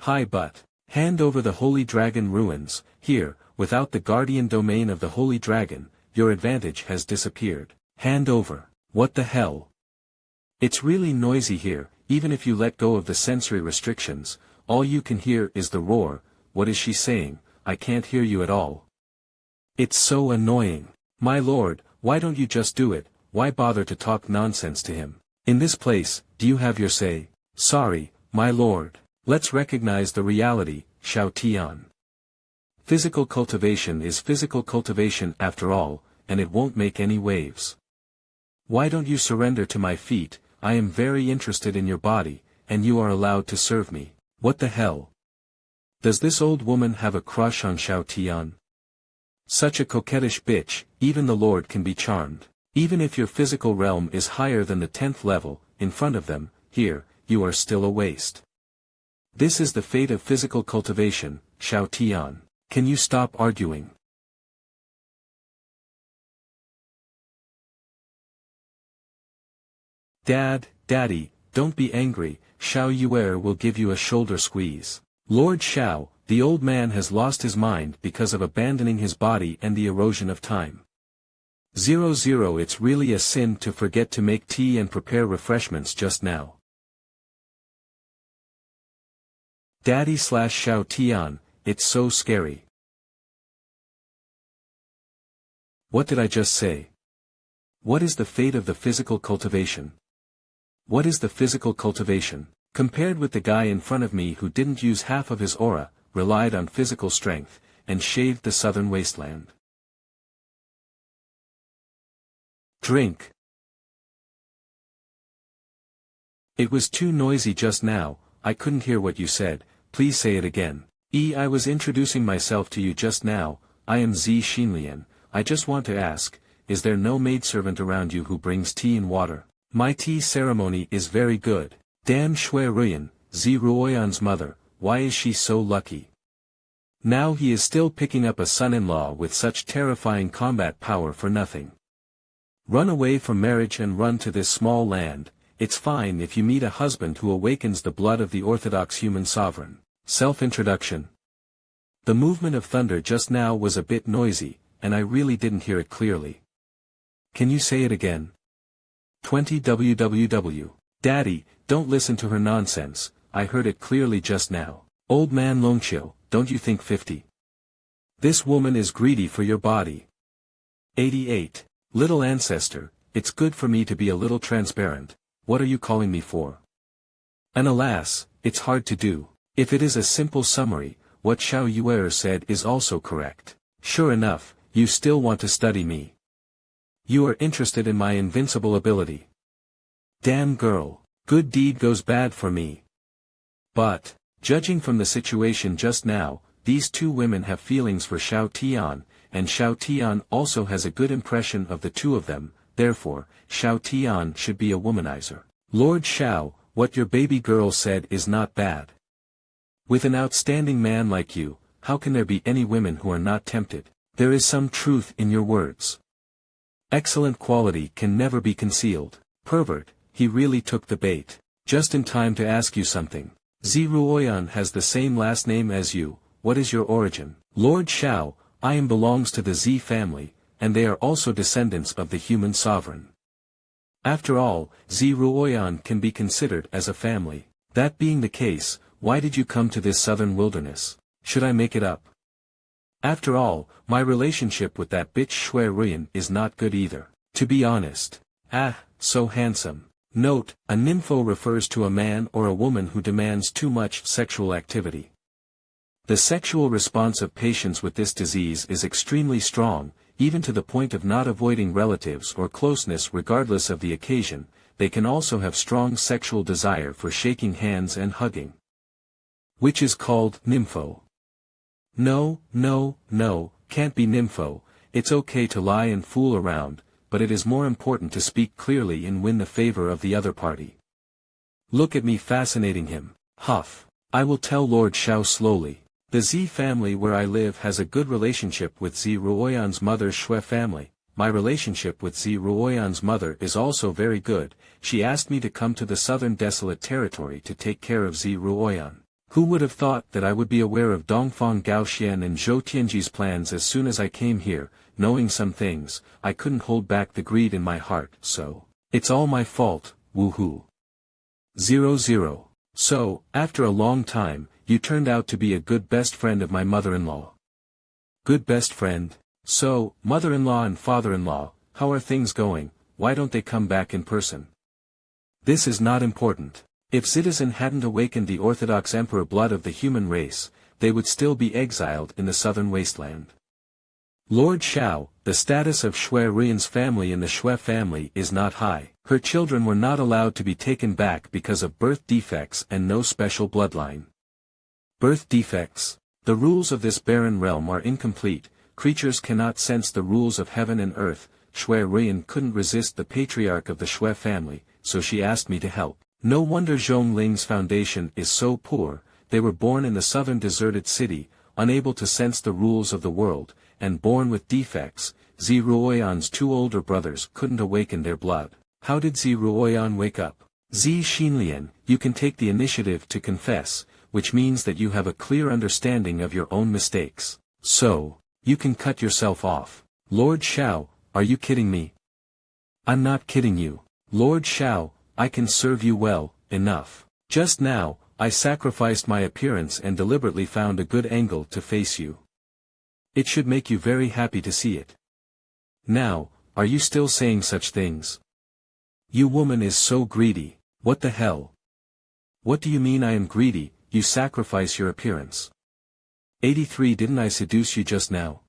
Hi, but hand over the holy dragon ruins. Here, without the guardian domain of the holy dragon, your advantage has disappeared. Hand over. What the hell? It's really noisy here. Even if you let go of the sensory restrictions, all you can hear is the roar. What is she saying? I can't hear you at all. It's so annoying. My lord, why don't you just do it? Why bother to talk nonsense to him? In this place, do you have your say? Sorry, my lord. Let's recognize the reality, Xiao Tian. Physical cultivation is physical cultivation after all, and it won't make any waves. Why don't you surrender to my feet? I am very interested in your body, and you are allowed to serve me. What the hell? Does this old woman have a crush on Xiao Tian? Such a coquettish bitch, even the Lord can be charmed. Even if your physical realm is higher than the 10th level, in front of them, here, you are still a waste. This is the fate of physical cultivation, Xiao Tian. Can you stop arguing? Daddy, don't be angry, Xiao Yuer will give you a shoulder squeeze. Lord Xiao, the old man has lost his mind because of abandoning his body and the erosion of time. 00 It's really a sin to forget to make tea and prepare refreshments just now. Daddy / Xiao Tian, it's so scary. What did I just say? What is the fate of the physical cultivation? What is the physical cultivation? Compared with the guy in front of me who didn't use half of his aura, relied on physical strength, and shaved the southern wasteland. Drink. It was too noisy just now, I couldn't hear what you said, please say it again. I was introducing myself to you just now, I am Zi Xinlian, I just want to ask, is there no maidservant around you who brings tea and water? My tea ceremony is very good. Damn Shui Ruyan, Zi Ruoyan's mother, why is she so lucky? Now he is still picking up a son-in-law with such terrifying combat power for nothing. Run away from marriage and run to this small land. It's fine if you meet a husband who awakens the blood of the orthodox human sovereign. Self-introduction. The movement of thunder just now was a bit noisy, and I really didn't hear it clearly. Can you say it again? 20 www. Daddy, don't listen to her nonsense, I heard it clearly just now. Old man Longqiu, don't you think 50? This woman is greedy for your body. 88. Little ancestor, it's good for me to be a little transparent, what are you calling me for? And alas, it's hard to do. If it is a simple summary, what Xiao Yuer said is also correct. Sure enough, you still want to study me. You are interested in my invincible ability. Damn girl, good deed goes bad for me. But, judging from the situation just now, these two women have feelings for Xiao Tian, and Xiao Tian also has a good impression of the two of them, therefore, Xiao Tian should be a womanizer. Lord Xiao, what your baby girl said is not bad. With an outstanding man like you, how can there be any women who are not tempted? There is some truth in your words. Excellent quality can never be concealed. Pervert, he really took the bait. Just in time to ask you something. Ziruoyan has the same last name as you, what is your origin? Lord Xiao, I am belongs to the Z family, and they are also descendants of the human sovereign. After all, Ziruoyan can be considered as a family. That being the case, why did you come to this southern wilderness? Should I make it up? After all, my relationship with that bitch Shui Ruyan is not good either. To be honest. Ah, so handsome. Note, a nympho refers to a man or a woman who demands too much sexual activity. The sexual response of patients with this disease is extremely strong, even to the point of not avoiding relatives or closeness regardless of the occasion. They can also have strong sexual desire for shaking hands and hugging, which is called nympho. No, can't be nympho. It's okay to lie and fool around, but it is more important to speak clearly and win the favor of the other party. Look at me fascinating him. Huff. I will tell Lord Xiao slowly. The Z family where I live has a good relationship with Ziruoyan's mother's Shui family. My relationship with Ziruoyan's mother is also very good. She asked me to come to the southern desolate territory to take care of Ziruoyan. Who would have thought that I would be aware of Dongfang Gaoxian and Zhou Tianji's plans as soon as I came here, knowing some things, I couldn't hold back the greed in my heart, so. It's all my fault, woohoo. 00. So, after a long time, you turned out to be a good best friend of my mother-in-law. Good best friend? So, mother-in-law and father-in-law, how are things going? Why don't they come back in person? This is not important. If Citizen hadn't awakened the Orthodox Emperor blood of the human race, they would still be exiled in the southern wasteland. Lord Xiao, the status of Shui Ruyan's family in the Shui family is not high. Her children were not allowed to be taken back because of birth defects and no special bloodline. Birth defects. The rules of this barren realm are incomplete, creatures cannot sense the rules of heaven and earth. Shui Ruyan couldn't resist the patriarch of the Shui family, so she asked me to help. No wonder Zhongling's foundation is so poor. They were born in the southern deserted city, unable to sense the rules of the world, and born with defects. Ziruoyan's two older brothers couldn't awaken their blood. How did Ziruoyan wake up? Zi Xinlian, you can take the initiative to confess, which means that you have a clear understanding of your own mistakes. So, you can cut yourself off. Lord Xiao, are you kidding me? I'm not kidding you. Lord Xiao, I can serve you well, enough. Just now, I sacrificed my appearance and deliberately found a good angle to face you. It should make you very happy to see it. Now, are you still saying such things? You woman is so greedy, what the hell? What do you mean I am greedy? You sacrifice your appearance. 83. Didn't I seduce you just now?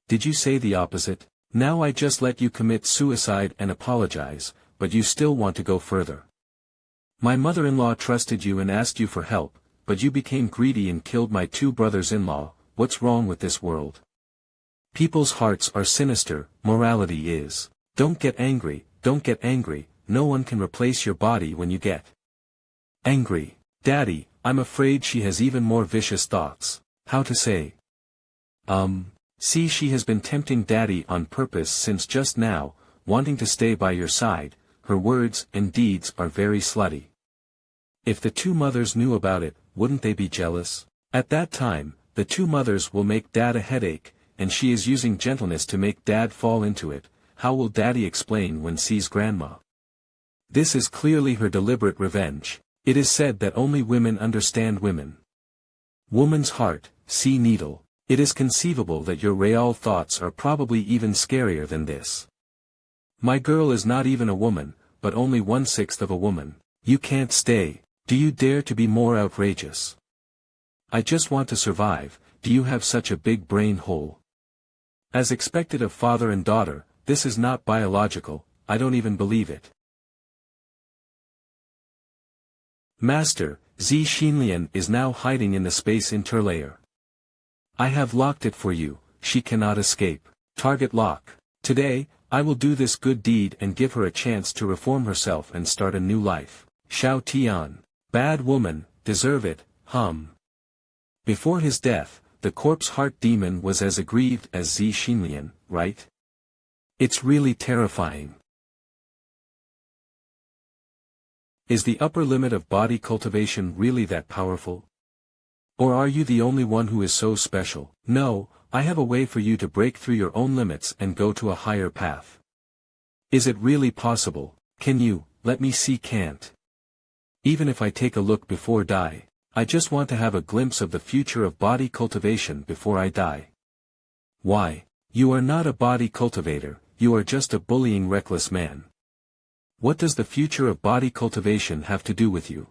Did you say the opposite? Now I just let you commit suicide and apologize, but you still want to go further. My mother-in-law trusted you and asked you for help, but you became greedy and killed my two brothers-in-law. What's wrong with this world? People's hearts are sinister, morality is. Don't get angry, no one can replace your body when you get angry. Daddy, I'm afraid she has even more vicious thoughts. How to say? See, she has been tempting Daddy on purpose since just now, wanting to stay by your side. Her words and deeds are very slutty. If the two mothers knew about it, wouldn't they be jealous? At that time, the two mothers will make Dad a headache, and she is using gentleness to make Dad fall into it. How will Daddy explain when sees Grandma? This is clearly her deliberate revenge. It is said that only women understand women. Woman's heart, see needle. It is conceivable that your real thoughts are probably even scarier than this. My girl is not even a woman, but only 1/6 of a woman. You can't stay. Do you dare to be more outrageous? I just want to survive. Do you have such a big brain hole? As expected of father and daughter, this is not biological. I don't even believe it. Master, Z Xinlian is now hiding in the space interlayer. I have locked it for you, she cannot escape. Target lock. Today, I will do this good deed and give her a chance to reform herself and start a new life. Xiao Tian. Bad woman, deserve it, Before his death, the corpse heart demon was as aggrieved as Z Xinlian, right? It's really terrifying. Is the upper limit of body cultivation really that powerful? Or are you the only one who is so special? No, I have a way for you to break through your own limits and go to a higher path. Is it really possible? Can you? Let me see. Can't. Even if I take a look before die, I just want to have a glimpse of the future of body cultivation before I die. Why? You are not a body cultivator, you are just a bullying reckless man. What does the future of body cultivation have to do with you?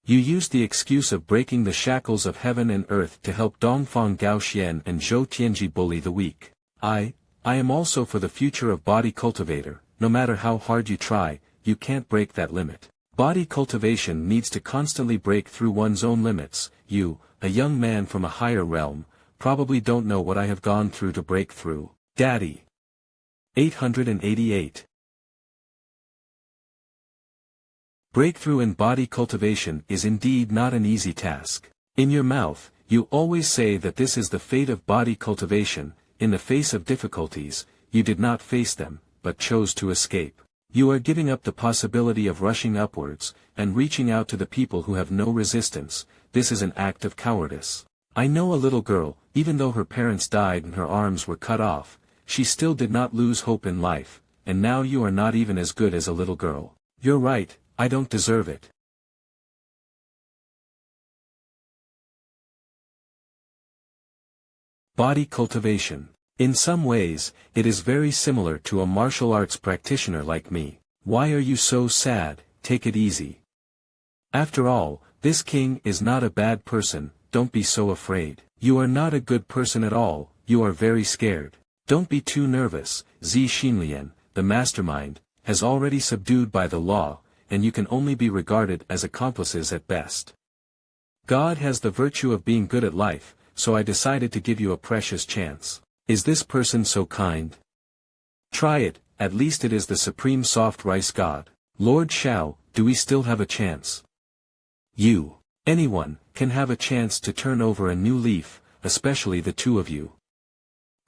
You used the excuse of breaking the shackles of heaven and earth to help Dongfang Gaoxian and Zhou Tianji bully the weak. I am also for the future of body cultivator. No matter how hard you try, you can't break that limit. Body cultivation needs to constantly break through one's own limits. You, a young man from a higher realm, probably don't know what I have gone through to break through. Daddy. 888. Breakthrough in body cultivation is indeed not an easy task. In your mouth, you always say that this is the fate of body cultivation. In the face of difficulties, you did not face them, but chose to escape. You are giving up the possibility of rushing upwards, and reaching out to the people who have no resistance. This is an act of cowardice. I know a little girl, even though her parents died and her arms were cut off, she still did not lose hope in life, and now you are not even as good as a little girl. You're right, I don't deserve it. Body cultivation. In some ways, it is very similar to a martial arts practitioner like me. Why are you so sad? Take it easy. After all, this king is not a bad person, don't be so afraid. You are not a good person at all, you are very scared. Don't be too nervous. Z Xinlian, the mastermind, has already subdued by the law, and you can only be regarded as accomplices at best. God has the virtue of being good at life, so I decided to give you a precious chance. Is this person so kind? Try it, at least it is the supreme soft rice god. Lord Xiao, do we still have a chance? You. Anyone, can have a chance to turn over a new leaf, especially the two of you.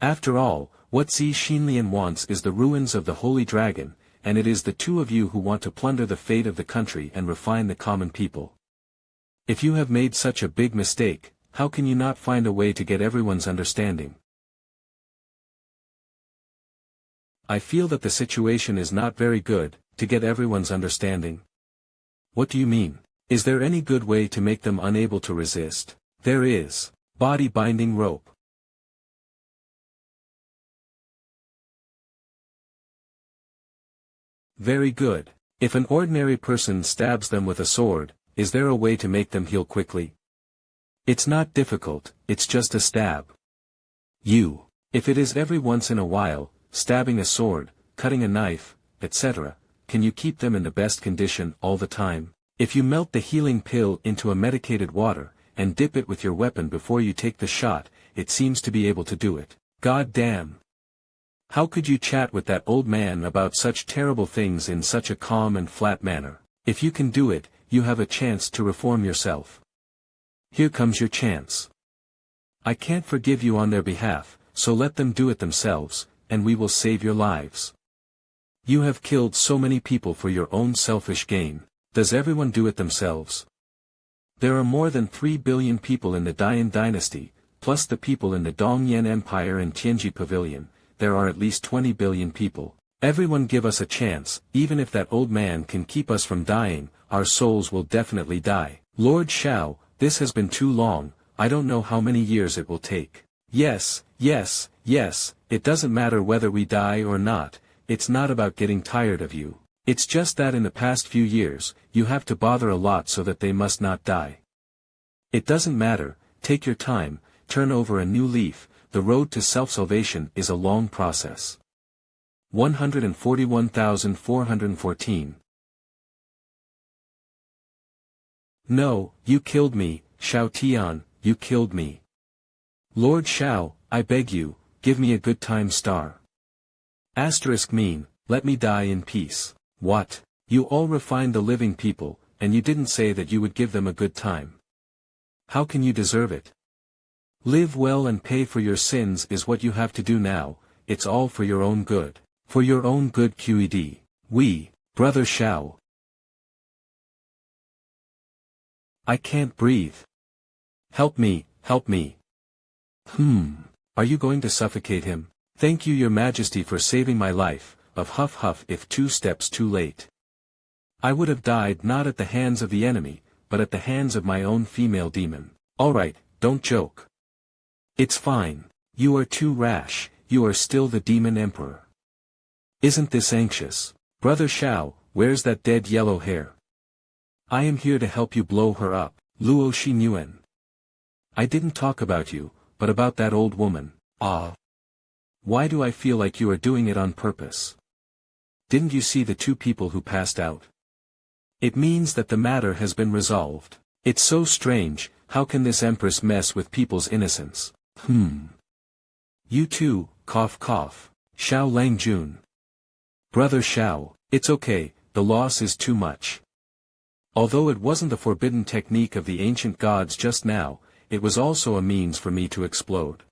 After all, what Z Xinlian wants is the ruins of the Holy Dragon, and it is the two of you who want to plunder the fate of the country and refine the common people. If you have made such a big mistake, how can you not find a way to get everyone's understanding? I feel that the situation is not very good, to get everyone's understanding. What do you mean? Is there any good way to make them unable to resist? There is. Body binding rope. Very good. If an ordinary person stabs them with a sword, is there a way to make them heal quickly? It's not difficult, it's just a stab. If it is every once in a while, stabbing a sword, cutting a knife, etc., can you keep them in the best condition all the time? If you melt the healing pill into a medicated water, and dip it with your weapon before you take the shot, it seems to be able to do it. God damn! How could you chat with that old man about such terrible things in such a calm and flat manner? If you can do it, you have a chance to reform yourself. Here comes your chance. I can't forgive you on their behalf, so let them do it themselves, and we will save your lives. You have killed so many people for your own selfish gain. Does everyone do it themselves? There are more than 3 billion people in the Dian dynasty, plus the people in the Dongyan Empire and Tianji Pavilion. There are at least 20 billion people. Everyone give us a chance. Even if that old man can keep us from dying, our souls will definitely die. Lord Shao, this has been too long, I don't know how many years it will take. Yes, yes, yes, it doesn't matter whether we die or not, it's not about getting tired of you. It's just that in the past few years, you have to bother a lot so that they must not die. It doesn't matter, take your time, turn over a new leaf, the road to self-salvation is a long process. 141,414. No, you killed me, Shao Tian, you killed me. Lord Shao, I beg you, give me a good time star. Asterisk mean, let me die in peace. What? You all refined the living people, and you didn't say that you would give them a good time. How can you deserve it? Live well and pay for your sins is what you have to do now, it's all for your own good. For your own good QED. We, Brother Shao. I can't breathe. Help me, help me. Are you going to suffocate him? Thank you your majesty for saving my life, of huff huff if 2 steps too late. I would have died not at the hands of the enemy, but at the hands of my own female demon. Alright, don't joke. It's fine. You are too rash, you are still the demon emperor. Isn't this anxious? Brother Shao, where's that dead yellow hair? I am here to help you blow her up, Luo Shi Nguyen. I didn't talk about you, but about that old woman. Ah. Why do I feel like you are doing it on purpose? Didn't you see the 2 people who passed out? It means that the matter has been resolved. It's so strange, how can this Empress mess with people's innocence? You too, cough cough. Shao Langjun. Brother Shao, it's okay, the loss is too much. Although it wasn't the forbidden technique of the ancient gods just now, it was also a means for me to explode.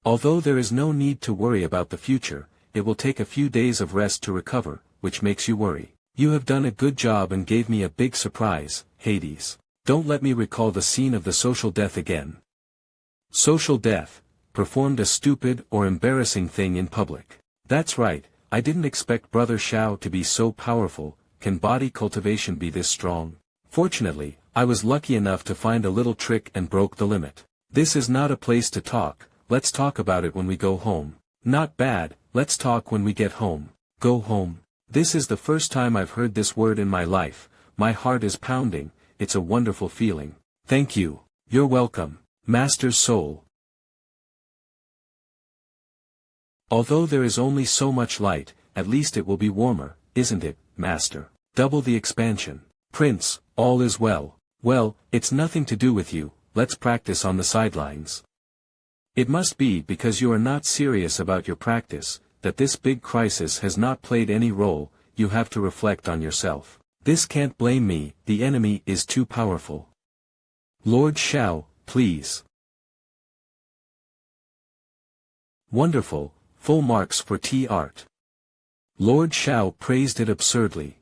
Although there is no need to worry about the future, it will take a few days of rest to recover, which makes you worry. You have done a good job and gave me a big surprise, Hades. Don't let me recall the scene of the social death again. Social death, performed a stupid or embarrassing thing in public. That's right, I didn't expect Brother Shao to be so powerful. Can body cultivation be this strong? Fortunately, I was lucky enough to find a little trick and broke the limit. This is not a place to talk, let's talk about it when we go home. Not bad, let's talk when we get home. Go home. This is the first time I've heard this word in my life, my heart is pounding, it's a wonderful feeling. Thank you. You're welcome, Master's soul. Although there is only so much light, at least it will be warmer, isn't it, Master? Double the expansion. Prince, all is well. Well, it's nothing to do with you, let's practice on the sidelines. It must be because you are not serious about your practice, that this big crisis has not played any role, you have to reflect on yourself. This can't blame me, the enemy is too powerful. Lord Shao, please. Wonderful, full marks for T-Art. Lord Shao praised it absurdly.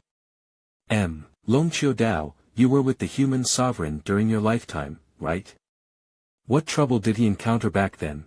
Longqiu Dao, you were with the human sovereign during your lifetime, right? What trouble did he encounter back then?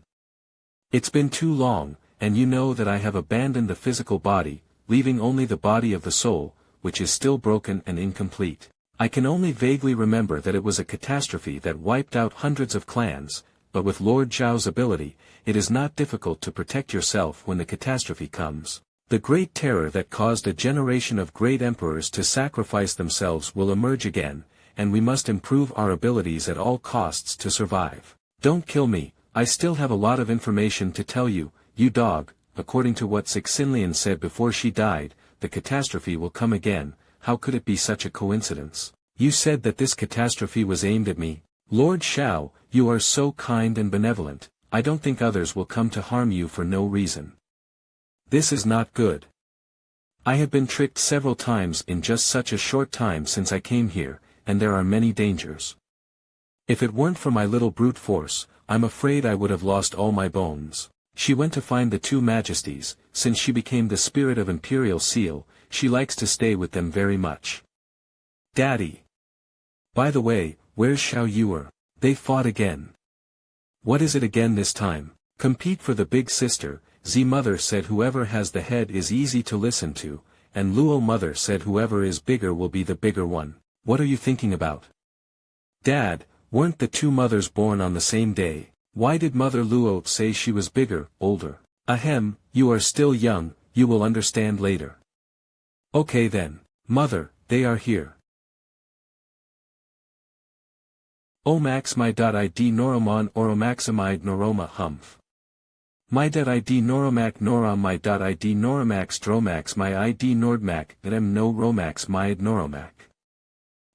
It's been too long, and you know that I have abandoned the physical body, leaving only the body of the soul, which is still broken and incomplete. I can only vaguely remember that it was a catastrophe that wiped out hundreds of clans, but with Lord Zhao's ability, it is not difficult to protect yourself when the catastrophe comes. The great terror that caused a generation of great emperors to sacrifice themselves will emerge again, and we must improve our abilities at all costs to survive. Don't kill me, I still have a lot of information to tell you, you dog. According to what Cixinlian said before she died, the catastrophe will come again. How could it be such a coincidence? You said that this catastrophe was aimed at me. Lord Shao, you are so kind and benevolent, I don't think others will come to harm you for no reason. This is not good. I have been tricked several times in just such a short time since I came here, and there are many dangers. If it weren't for my little brute force, I'm afraid I would have lost all my bones. She went to find the two majesties. Since she became the spirit of Imperial Seal, she likes to stay with them very much. Daddy. By the way, where's Xiao Yuer? They fought again. What is it again this time? Compete for the big sister. Z mother said whoever has the head is easy to listen to, and Luo mother said whoever is bigger will be the bigger one. What are you thinking about? Dad, weren't the two mothers born on the same day? Why did Mother Luo say she was bigger, older? Ahem, you are still young, you will understand later. Okay then, Mother, they are here. Omax my.id Noromon Oromaxamide Noroma Humph. My.id Noromac Norom my.id Noromax Dromax my ID Nordmac Dem no Romax myid Noromac.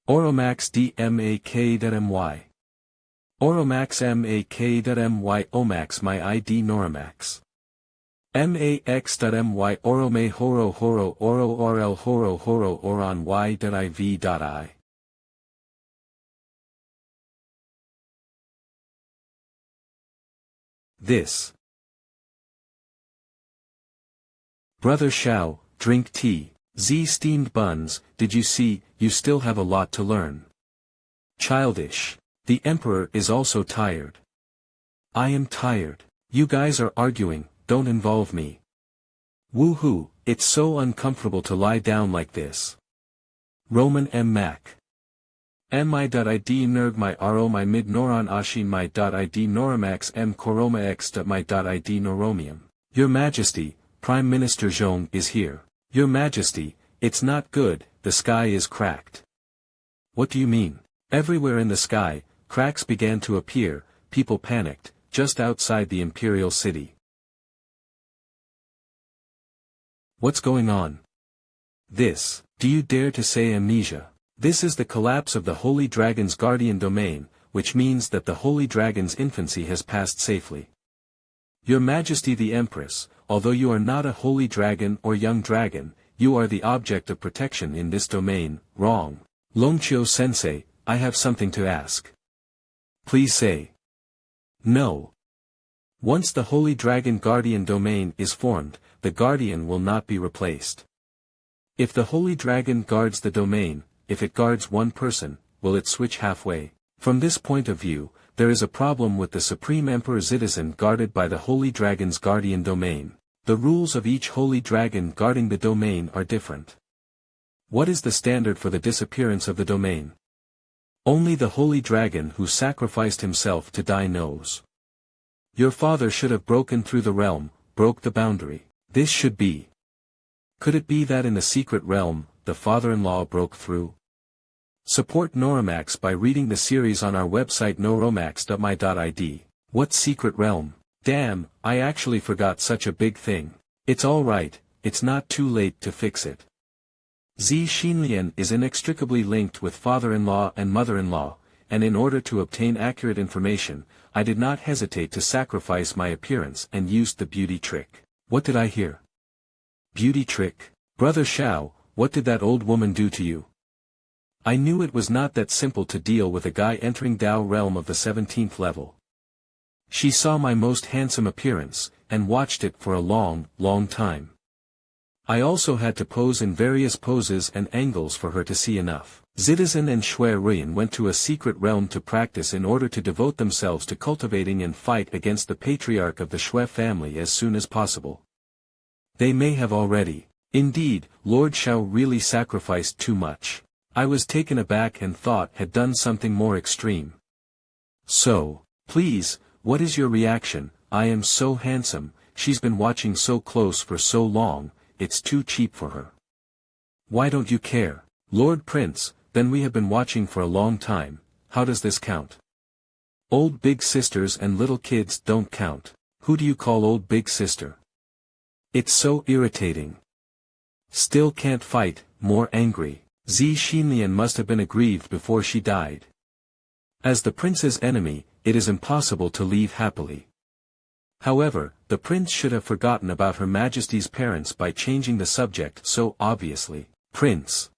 Oromax DMAK.my. Oromax MAK.my Omax my ID Noromax. MAX.my Orome Horo Horo Oro RL Horo Horo Oron Y.iv.I. This. Brother Xiao, drink tea. Z steamed buns, did you see, you still have a lot to learn. Childish. The Emperor is also tired. I am tired. You guys are arguing, don't involve me. Woohoo, it's so uncomfortable to lie down like this. Roman M. Mac. Mi.id nerg my ro my mid noron ashin my.id noramax m koroma x.my.id noromium. Your Majesty, Prime Minister Zhong is here. Your Majesty, it's not good, the sky is cracked. What do you mean? Everywhere in the sky, cracks began to appear, people panicked, just outside the imperial city. What's going on? This, do you dare to say amnesia? This is the collapse of the Holy Dragon's guardian domain, which means that the Holy Dragon's infancy has passed safely. Your Majesty the Empress, although you are not a holy dragon or young dragon, you are the object of protection in this domain. Wrong. Longqiu-sensei, I have something to ask. Please say. No. Once the Holy Dragon Guardian domain is formed, the Guardian will not be replaced. If the Holy Dragon guards the domain, if it guards one person, will it switch halfway? From this point of view, there is a problem with the Supreme Emperor Citizen guarded by the Holy Dragon's Guardian domain. The rules of each Holy Dragon guarding the domain are different. What is the standard for the disappearance of the domain? Only the Holy Dragon who sacrificed himself to die knows. Your father should have broken through the realm, broke the boundary. This should be. Could it be that in the secret realm, the father-in-law broke through? Support Noromax by reading the series on our website noromax.my.id. What secret realm? Damn, I actually forgot such a big thing. It's alright, it's not too late to fix it. Z Xinlian is inextricably linked with father-in-law and mother-in-law, and in order to obtain accurate information, I did not hesitate to sacrifice my appearance and used the beauty trick. What did I hear? Beauty trick? Brother Xiao, what did that old woman do to you? I knew it was not that simple to deal with a guy entering Dao realm of the 17th level. She saw my most handsome appearance, and watched it for a long, long time. I also had to pose in various poses and angles for her to see enough. Citizen and Shui Rian went to a secret realm to practice in order to devote themselves to cultivating and fight against the patriarch of the Shui family as soon as possible. They may have already. Indeed, Lord Xiao really sacrificed too much. I was taken aback and thought had done something more extreme. So, please, what is your reaction? I am so handsome, she's been watching so close for so long, it's too cheap for her. Why don't you care? Lord Prince, then we have been watching for a long time, how does this count? Old big sisters and little kids don't count. Who do you call old big sister? It's so irritating. Still can't fight, more angry. Z Xinlian must have been aggrieved before she died. As the prince's enemy, it is impossible to leave happily. However, the prince should have forgotten about Her Majesty's parents by changing the subject so obviously. Prince.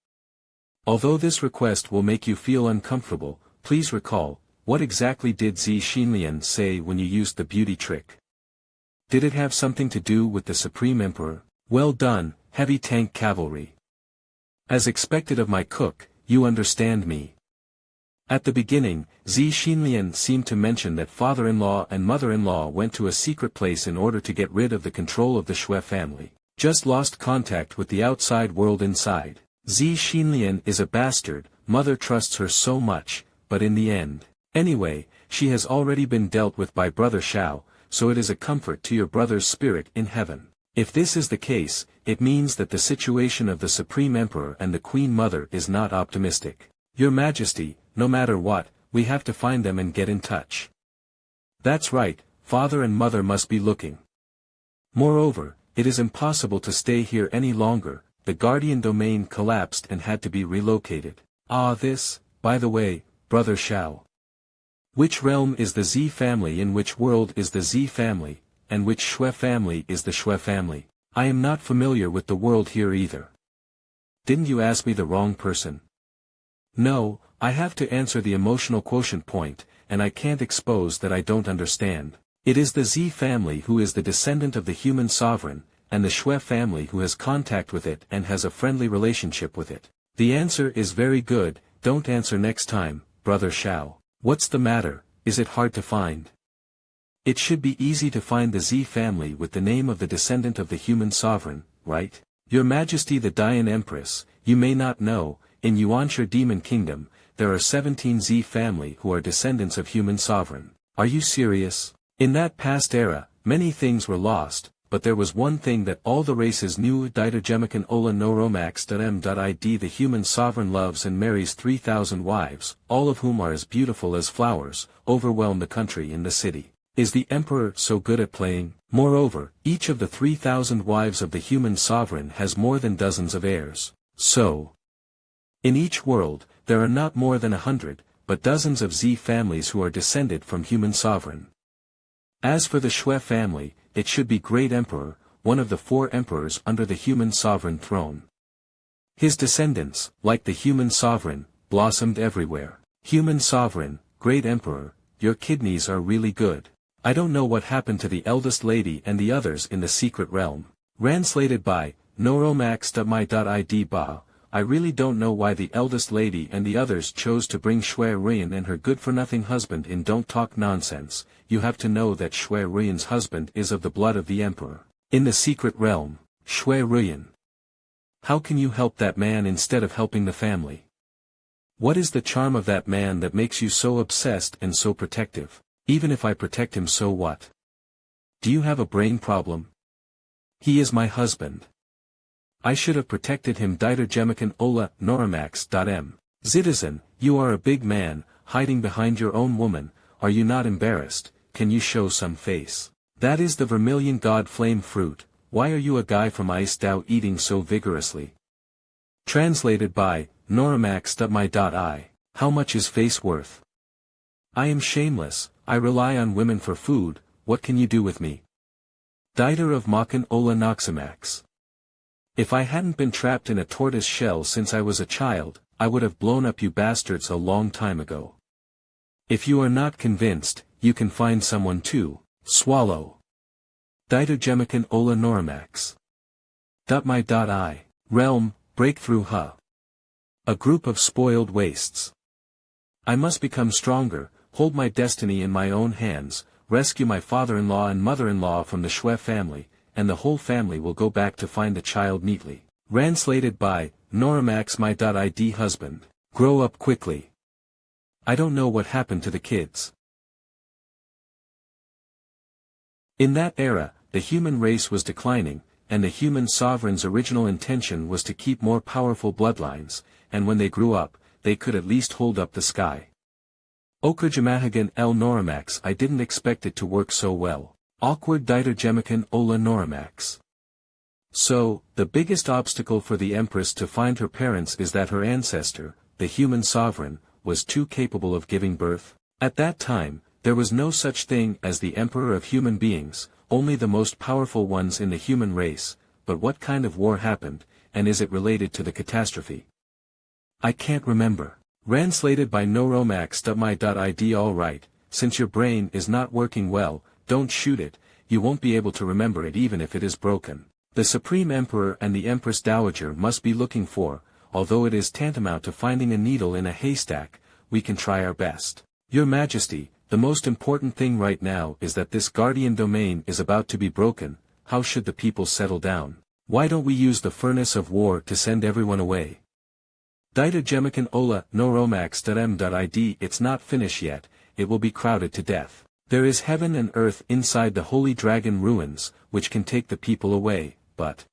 Although this request will make you feel uncomfortable, please recall, what exactly did Zi Xinlian say when you used the beauty trick? Did it have something to do with the Supreme Emperor? Well done, heavy tank cavalry. As expected of my cook, you understand me. At the beginning, Zi Xinlian seemed to mention that father-in-law and mother-in-law went to a secret place in order to get rid of the control of the Shui family. Just lost contact with the outside world inside. Zi Xinlian is a bastard, mother trusts her so much, but in the end. Anyway, she has already been dealt with by Brother Shao, so it is a comfort to your brother's spirit in heaven. If this is the case, it means that the situation of the Supreme Emperor and the Queen Mother is not optimistic. Your Majesty, no matter what, we have to find them and get in touch. That's right, father and mother must be looking. Moreover, it is impossible to stay here any longer, the Guardian Domain collapsed and had to be relocated. This, by the way, Brother Shao. Which realm is the Z family, in which world is the Z family, and which Shui family is the Shui family? I am not familiar with the world here either. Didn't you ask me the wrong person? No, I have to answer the emotional quotient point, and I can't expose that I don't understand. It is the Z family who is the descendant of the human sovereign, and the Shui family who has contact with it and has a friendly relationship with it. The answer is very good, don't answer next time, Brother Shao. What's the matter, is it hard to find? It should be easy to find the Z family with the name of the descendant of the human sovereign, right? Your Majesty the Dian Empress, you may not know, in Yuanshi Demon Kingdom, there are 17 Z family who are descendants of human sovereign. Are you serious? In that past era, many things were lost, but there was one thing that all the races knew. Ditergemican Ola Noromax.m.id The human sovereign loves and marries 3,000 wives, all of whom are as beautiful as flowers, overwhelm the country and the city. Is the emperor so good at playing? Moreover, each of the 3,000 wives of the human sovereign has more than dozens of heirs. So, in each world, there are not more than 100, but dozens of Z families who are descended from human sovereign. As for the Shui family, it should be Great Emperor, one of the 4 emperors under the human sovereign throne. His descendants, like the human sovereign, blossomed everywhere. Human sovereign, Great Emperor, your kidneys are really good. I don't know what happened to the eldest lady and the others in the secret realm. Translated by Noromax.my.id Ba. I really don't know why the eldest lady and the others chose to bring Shui Ruyan and her good-for-nothing husband in. Don't talk nonsense, you have to know that Shui Ruyan's husband is of the blood of the emperor. In the secret realm, Shui Ruyan. How can you help that man instead of helping the family? What is the charm of that man that makes you so obsessed and so protective? Even if I protect him, so what? Do you have a brain problem? He is my husband. I should have protected him. Ditergemican Ola Noromax.m. Citizen, you are a big man, hiding behind your own woman, are you not embarrassed? Can you show some face? That is the vermilion god flame fruit, why are you a guy from Ice Dao eating so vigorously? Translated by Noromax.my.I. How much is face worth? I am shameless, I rely on women for food, what can you do with me? Diter of Makan Ola Noxamax. If I hadn't been trapped in a tortoise shell since I was a child, I would have blown up you bastards a long time ago. If you are not convinced, you can find someone to swallow. Ditergemican Ola Noromax. .my.I. Realm, Breakthrough A group of spoiled wastes. I must become stronger, hold my destiny in my own hands, rescue my father-in-law and mother-in-law from the Shui family, and the whole family will go back to find the child neatly. Translated by Noromax.my.id Husband. Grow up quickly. I don't know what happened to the kids. In that era, the human race was declining, and the human sovereign's original intention was to keep more powerful bloodlines, and when they grew up, they could at least hold up the sky. Okajamahagan El Noromax. I didn't expect it to work so well. Awkward Ditergemican Ola Noromax. So, the biggest obstacle for the Empress to find her parents is that her ancestor, the human sovereign, was too capable of giving birth. At that time, there was no such thing as the emperor of human beings, only the most powerful ones in the human race, but what kind of war happened, and is it related to the catastrophe? I can't remember. Translated by Neuromax.my.id. Alright, since your brain is not working well, don't shoot it, you won't be able to remember it even if it is broken. The Supreme Emperor and the Empress Dowager must be looking for, although it is tantamount to finding a needle in a haystack, we can try our best. Your Majesty, the most important thing right now is that this guardian domain is about to be broken. How should the people settle down? Why don't we use the furnace of war to send everyone away? Dita Gemican Ola, Neuromax.m.id. It's not finished yet, it will be crowded to death. There is heaven and earth inside the Holy Dragon ruins, which can take the people away, but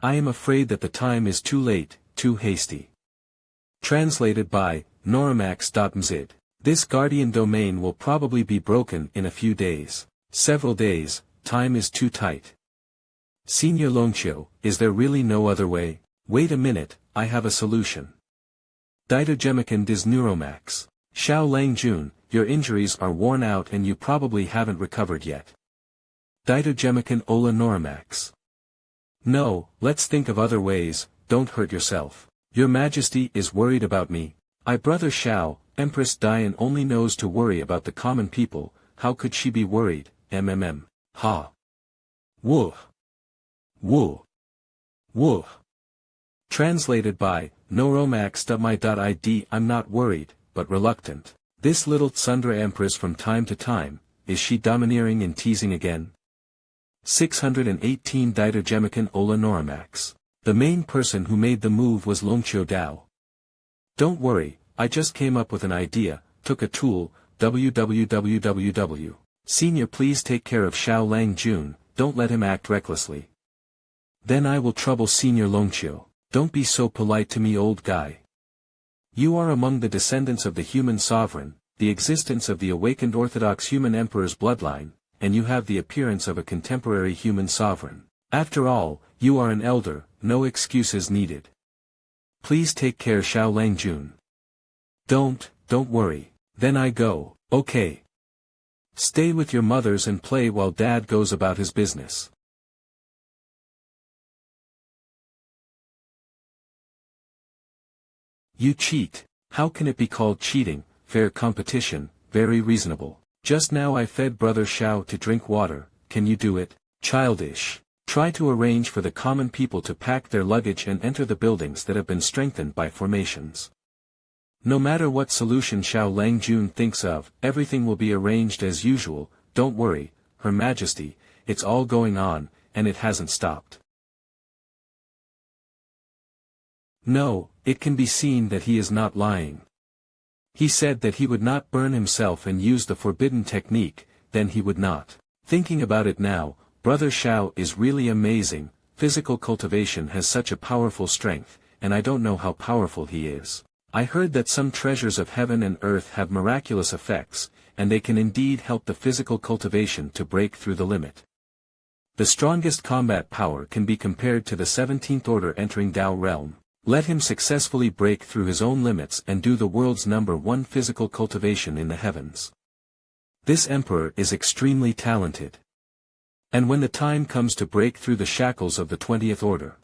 I am afraid that the time is too late, too hasty. Translated by Neuromax.mz. This guardian domain will probably be broken in a few days. Several days, time is too tight. Senior Longqiu, is there really no other way? Wait a minute, I have a solution. Dita Gemican des Neuromax. Xiao Langjun, your injuries are worn out and you probably haven't recovered yet. Dita Gemican Ola Neuromax. No, let's think of other ways, don't hurt yourself. Your Majesty is worried about me. I brother Xiao, Empress Dian only knows to worry about the common people, how could she be worried, Ha. Woo. Woo. Woo. Translated by Neuromax.my.id. I'm not worried, but reluctant. This little Tsundra Empress from time to time, is she domineering and teasing again? 618 Dita Gemican Ola Neuromax. The main person who made the move was Longqiu Dao. Don't worry, I just came up with an idea, took a tool, www. Senior, please take care of Xiao Langjun, don't let him act recklessly. Then I will trouble Senior Longqiu. Don't be so polite to me, old guy. You are among the descendants of the human sovereign, the existence of the awakened Orthodox human emperor's bloodline, and you have the appearance of a contemporary human sovereign. After all, you are an elder, no excuses needed. Please take care, Xiao Langjun. Don't worry. Then I go, okay. Stay with your mothers and play while Dad goes about his business. You cheat. How can it be called cheating? Fair competition, very reasonable. Just now I fed Brother Xiao to drink water, can you do it? Childish. Try to arrange for the common people to pack their luggage and enter the buildings that have been strengthened by formations. No matter what solution Xiao Langjun thinks of, everything will be arranged as usual, don't worry, Her Majesty, it's all going on, and it hasn't stopped. No, it can be seen that he is not lying. He said that he would not burn himself and use the forbidden technique, then he would not. Thinking about it now, Brother Xiao is really amazing. Physical cultivation has such a powerful strength, and I don't know how powerful he is. I heard that some treasures of heaven and earth have miraculous effects, and they can indeed help the physical cultivation to break through the limit. The strongest combat power can be compared to the 17th order entering Dao realm. Let him successfully break through his own limits and do the world's #1 physical cultivation in the heavens. This emperor is extremely talented. And when the time comes to break through the shackles of the 20th order,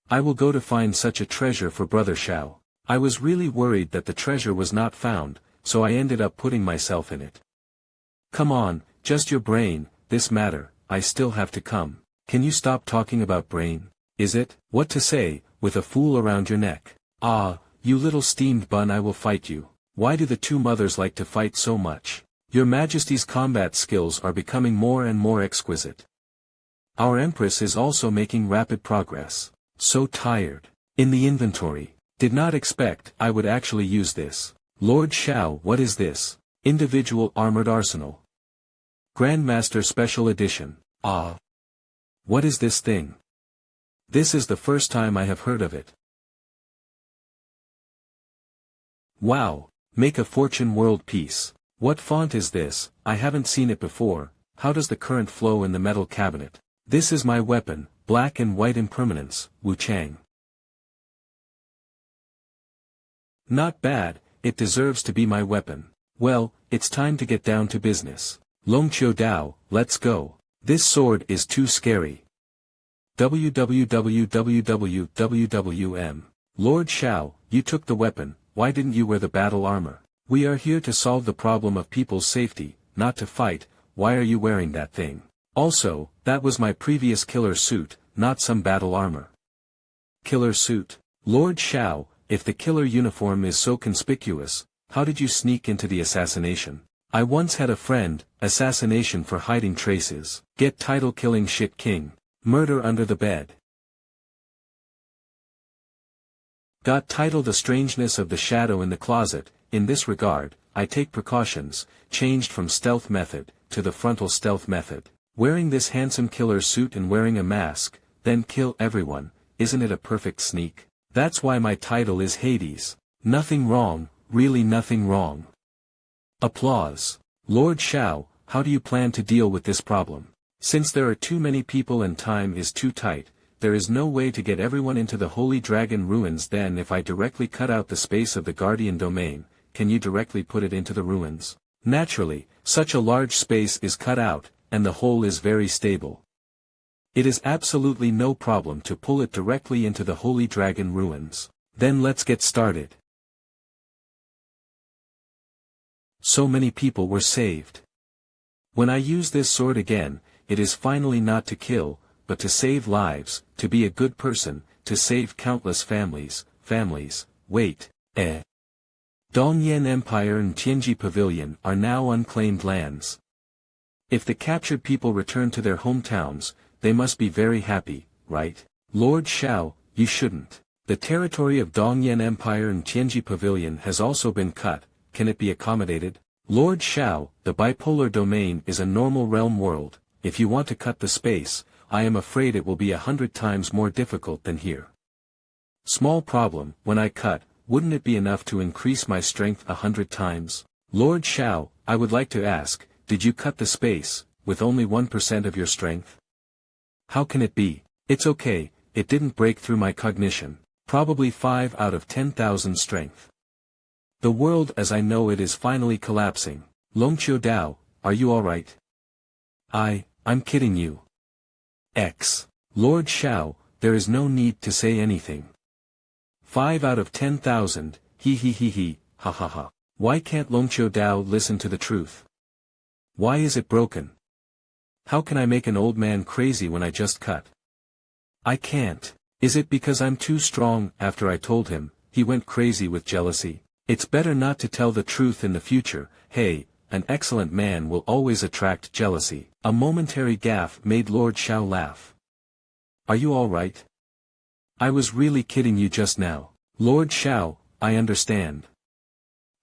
I will go to find such a treasure for Brother Xiao. I was really worried that the treasure was not found, so I ended up putting myself in it. Come on, just your brain, this matter, I still have to come. Can you stop talking about brain? Is it, what to say, with a fool around your neck? Ah, you little steamed bun, I will fight you. Why do the two mothers like to fight so much? Your Majesty's combat skills are becoming more and more exquisite. Our Empress is also making rapid progress. So tired. In the inventory. Did not expect I would actually use this. Lord Xiao, what is this? Individual armored arsenal. Grandmaster Special Edition. Ah. What is this thing? This is the first time I have heard of it. Wow, make a fortune world peace. What font is this? I haven't seen it before. How does the current flow in the metal cabinet? This is my weapon, black and white impermanence, Wu Chang. Not bad, it deserves to be my weapon. Well, it's time to get down to business. Longqiu Dao, let's go. This sword is too scary. www. Lord Xiao, you took the weapon, why didn't you wear the battle armor? We are here to solve the problem of people's safety, not to fight. Why are you wearing that thing? Also, that was my previous killer suit, not some battle armor. Killer suit? Lord Shao, if the killer uniform is so conspicuous, how did you sneak into the assassination? I once had a friend, assassination for hiding traces. Get title killing shit king. Murder under the bed. Got title The Strangeness of the Shadow in the Closet. In this regard, I take precautions, changed from stealth method, to the frontal stealth method. Wearing this handsome killer suit and wearing a mask, then kill everyone, isn't it a perfect sneak? That's why my title is Hades. Nothing wrong, really nothing wrong. Applause. Lord Shao, how do you plan to deal with this problem? Since there are too many people and time is too tight, there is no way to get everyone into the Holy Dragon ruins. Then if I directly cut out the space of the Guardian domain, can you directly put it into the ruins? Naturally, such a large space is cut out, and the hole is very stable. It is absolutely no problem to pull it directly into the Holy Dragon ruins. Then let's get started. So many people were saved. When I use this sword again, it is finally not to kill, but to save lives, to be a good person, to save countless families. Wait, Dongyan Empire and Tianji Pavilion are now unclaimed lands. If the captured people return to their hometowns, they must be very happy, right? Lord Shao, you shouldn't. The territory of Dongyan Empire and Tianji Pavilion has also been cut. Can it be accommodated? Lord Shao, the bipolar domain is a normal realm world. If you want to cut the space, I am afraid it will be 100 times more difficult than here. Small problem. When I cut, wouldn't it be enough to increase my strength 100 times? Lord Shao, I would like to ask, did you cut the space, with only 1% of your strength? How can it be? It's okay, it didn't break through my cognition. Probably 5 out of 10,000 strength. The world as I know it is finally collapsing. Longqiu Dao, are you alright? I'm kidding you. Lord Shao, there is no need to say anything. 5 out of 10,000, ha ha ha. Why can't Longqiu Dao listen to the truth? Why is it broken? How can I make an old man crazy when I just cut? I can't. Is it because I'm too strong? After I told him, he went crazy with jealousy. It's better not to tell the truth in the future. Hey, an excellent man will always attract jealousy. A momentary gaffe made Lord Shao laugh. Are you alright? I was really kidding you just now. Lord Shao, I understand.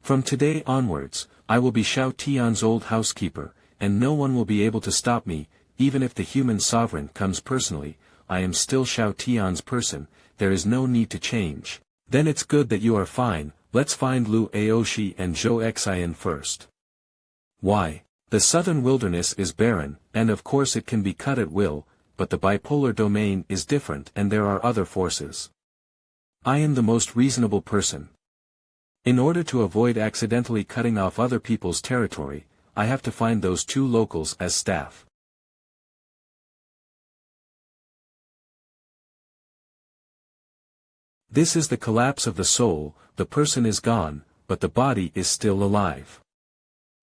From today onwards, I will be Shao Tian's old housekeeper, and no one will be able to stop me. Even if the human sovereign comes personally, I am still Shao Tian's person. There is no need to change. Then it's good that you are fine. Let's find Lu Aoshi and Zhou Xian first. Why? The southern wilderness is barren, and of course it can be cut at will, but the bipolar domain is different and there are other forces. I am the most reasonable person. In order to avoid accidentally cutting off other people's territory, I have to find those 2 locals as staff. This is the collapse of the soul. The person is gone, but the body is still alive.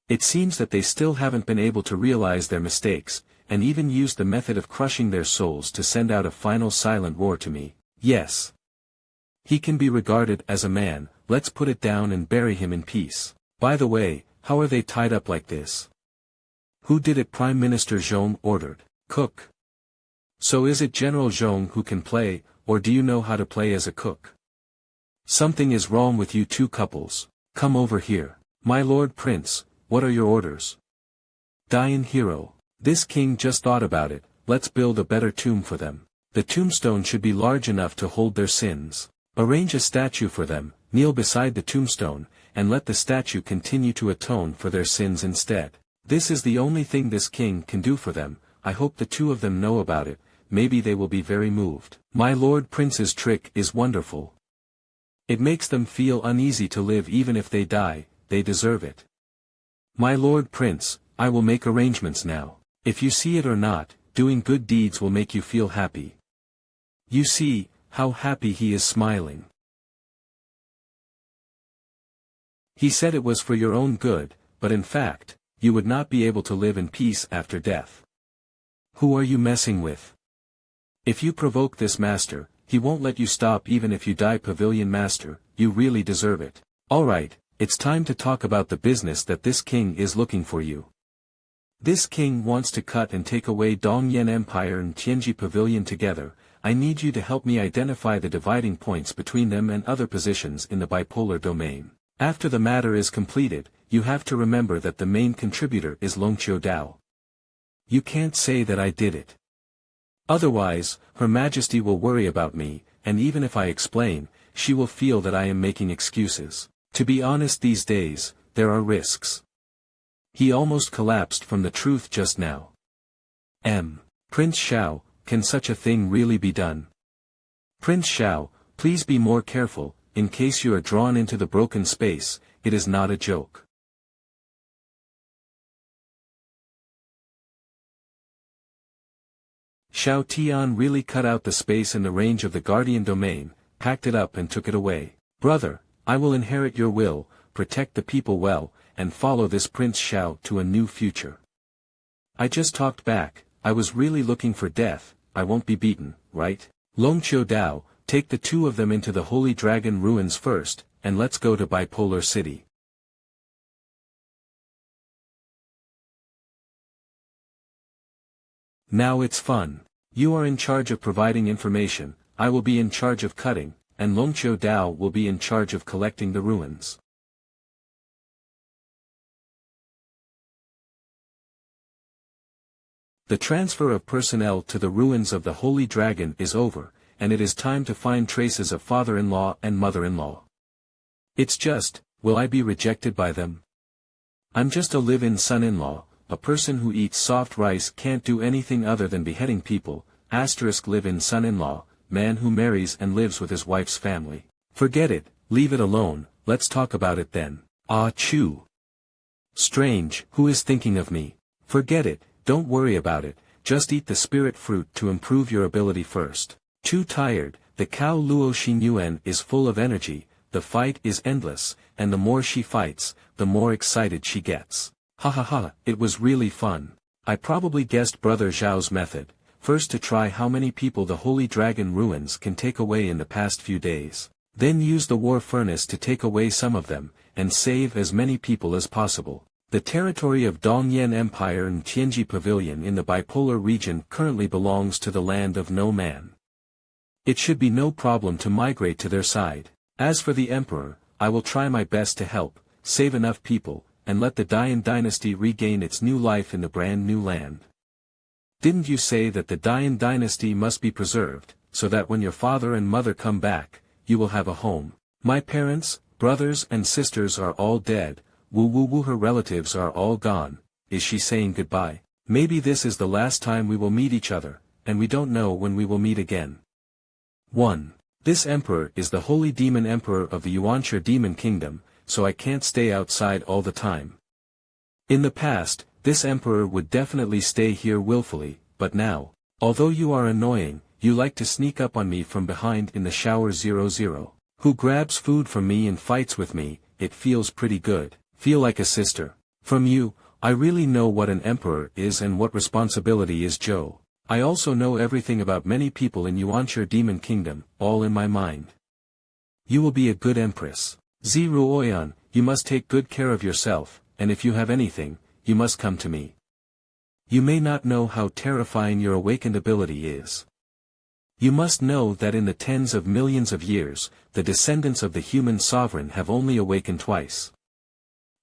It seems that they still haven't been able to realize their mistakes, and even used the method of crushing their souls to send out a final silent roar to me. Yes. He can be regarded as a man. Let's put it down and bury him in peace. By the way, how are they tied up like this? Who did it? Prime Minister Zhong ordered. Cook. So is it General Zhong who can play, or do you know how to play as a cook? Something is wrong with you 2 couples. Come over here. My Lord Prince, what are your orders? Dian Hero. This king just thought about it. Let's build a better tomb for them. The tombstone should be large enough to hold their sins. Arrange a statue for them, kneel beside the tombstone, and let the statue continue to atone for their sins instead. This is the only thing this king can do for them. I hope the 2 of them know about it. Maybe they will be very moved. My Lord Prince's trick is wonderful. It makes them feel uneasy to live. Even if they die, they deserve it. My Lord Prince, I will make arrangements now. If you see it or not, doing good deeds will make you feel happy. You see, how happy he is smiling. He said it was for your own good, but in fact, you would not be able to live in peace after death. Who are you messing with? If you provoke this master, he won't let you stop even if you die. Pavilion Master, you really deserve it. Alright, it's time to talk about the business that this king is looking for you. This king wants to cut and take away Dongyan Empire and Tianji Pavilion together. I need you to help me identify the dividing points between them and other positions in the bipolar domain. After the matter is completed, you have to remember that the main contributor is Longqiu Dao. You can't say that I did it. Otherwise, Her Majesty will worry about me, and even if I explain, she will feel that I am making excuses. To be honest, these days, there are risks. He almost collapsed from the truth just now. Prince Xiao, can such a thing really be done? Prince Xiao, please be more careful, in case you are drawn into the broken space, it is not a joke. Xiao Tian really cut out the space in the range of the guardian domain, packed it up and took it away. Brother, I will inherit your will, protect the people well, and follow this Prince Xiao to a new future. I just talked back, I was really looking for death, I won't be beaten, right? Longqiu Dao, take the two of them into the Holy Dragon ruins first, and let's go to Bipolar City. Now it's fun. You are in charge of providing information, I will be in charge of cutting, and Longqiu Dao will be in charge of collecting the ruins. The transfer of personnel to the ruins of the Holy Dragon is over, and it is time to find traces of father-in-law and mother-in-law. It's just, will I be rejected by them? I'm just a live-in son-in-law, a person who eats soft rice, can't do anything other than beheading people, live-in son-in-law, man who marries and lives with his wife's family. Forget it, leave it alone, let's talk about it then. Ah Chu. Strange, who is thinking of me? Forget it, don't worry about it, just eat the spirit fruit to improve your ability first. Too tired, the cow Luo Xinyuan is full of energy, the fight is endless, and the more she fights, the more excited she gets. Ha ha ha, it was really fun. I probably guessed Brother Zhao's method, first to try how many people the Holy Dragon ruins can take away in the past few days, then use the war furnace to take away some of them, and save as many people as possible. The territory of Dongyan Empire and Tianji Pavilion in the bipolar region currently belongs to the land of no man. It should be no problem to migrate to their side. As for the Emperor, I will try my best to help, save enough people, and let the Dian dynasty regain its new life in the brand new land. Didn't you say that the Dian dynasty must be preserved, so that when your father and mother come back, you will have a home? My parents, brothers and sisters are all dead. Woo, her relatives are all gone. Is she saying goodbye? Maybe this is the last time we will meet each other, and we don't know when we will meet again. 1. This emperor is the Holy Demon Emperor of the Yuanshi Demon Kingdom, so I can't stay outside all the time. In the past, this emperor would definitely stay here willfully, but now, although you are annoying, you like to sneak up on me from behind in the shower 00. Who grabs food from me and fights with me, it feels pretty good. Feel like a sister. From you, I really know what an emperor is and what responsibility is Joe. I also know everything about many people in Yuanshi Demon Kingdom, all in my mind. You will be a good empress. Ziruoyan, you must take good care of yourself, and if you have anything, you must come to me. You may not know how terrifying your awakened ability is. You must know that in the tens of millions of years, the descendants of the human sovereign have only awakened twice.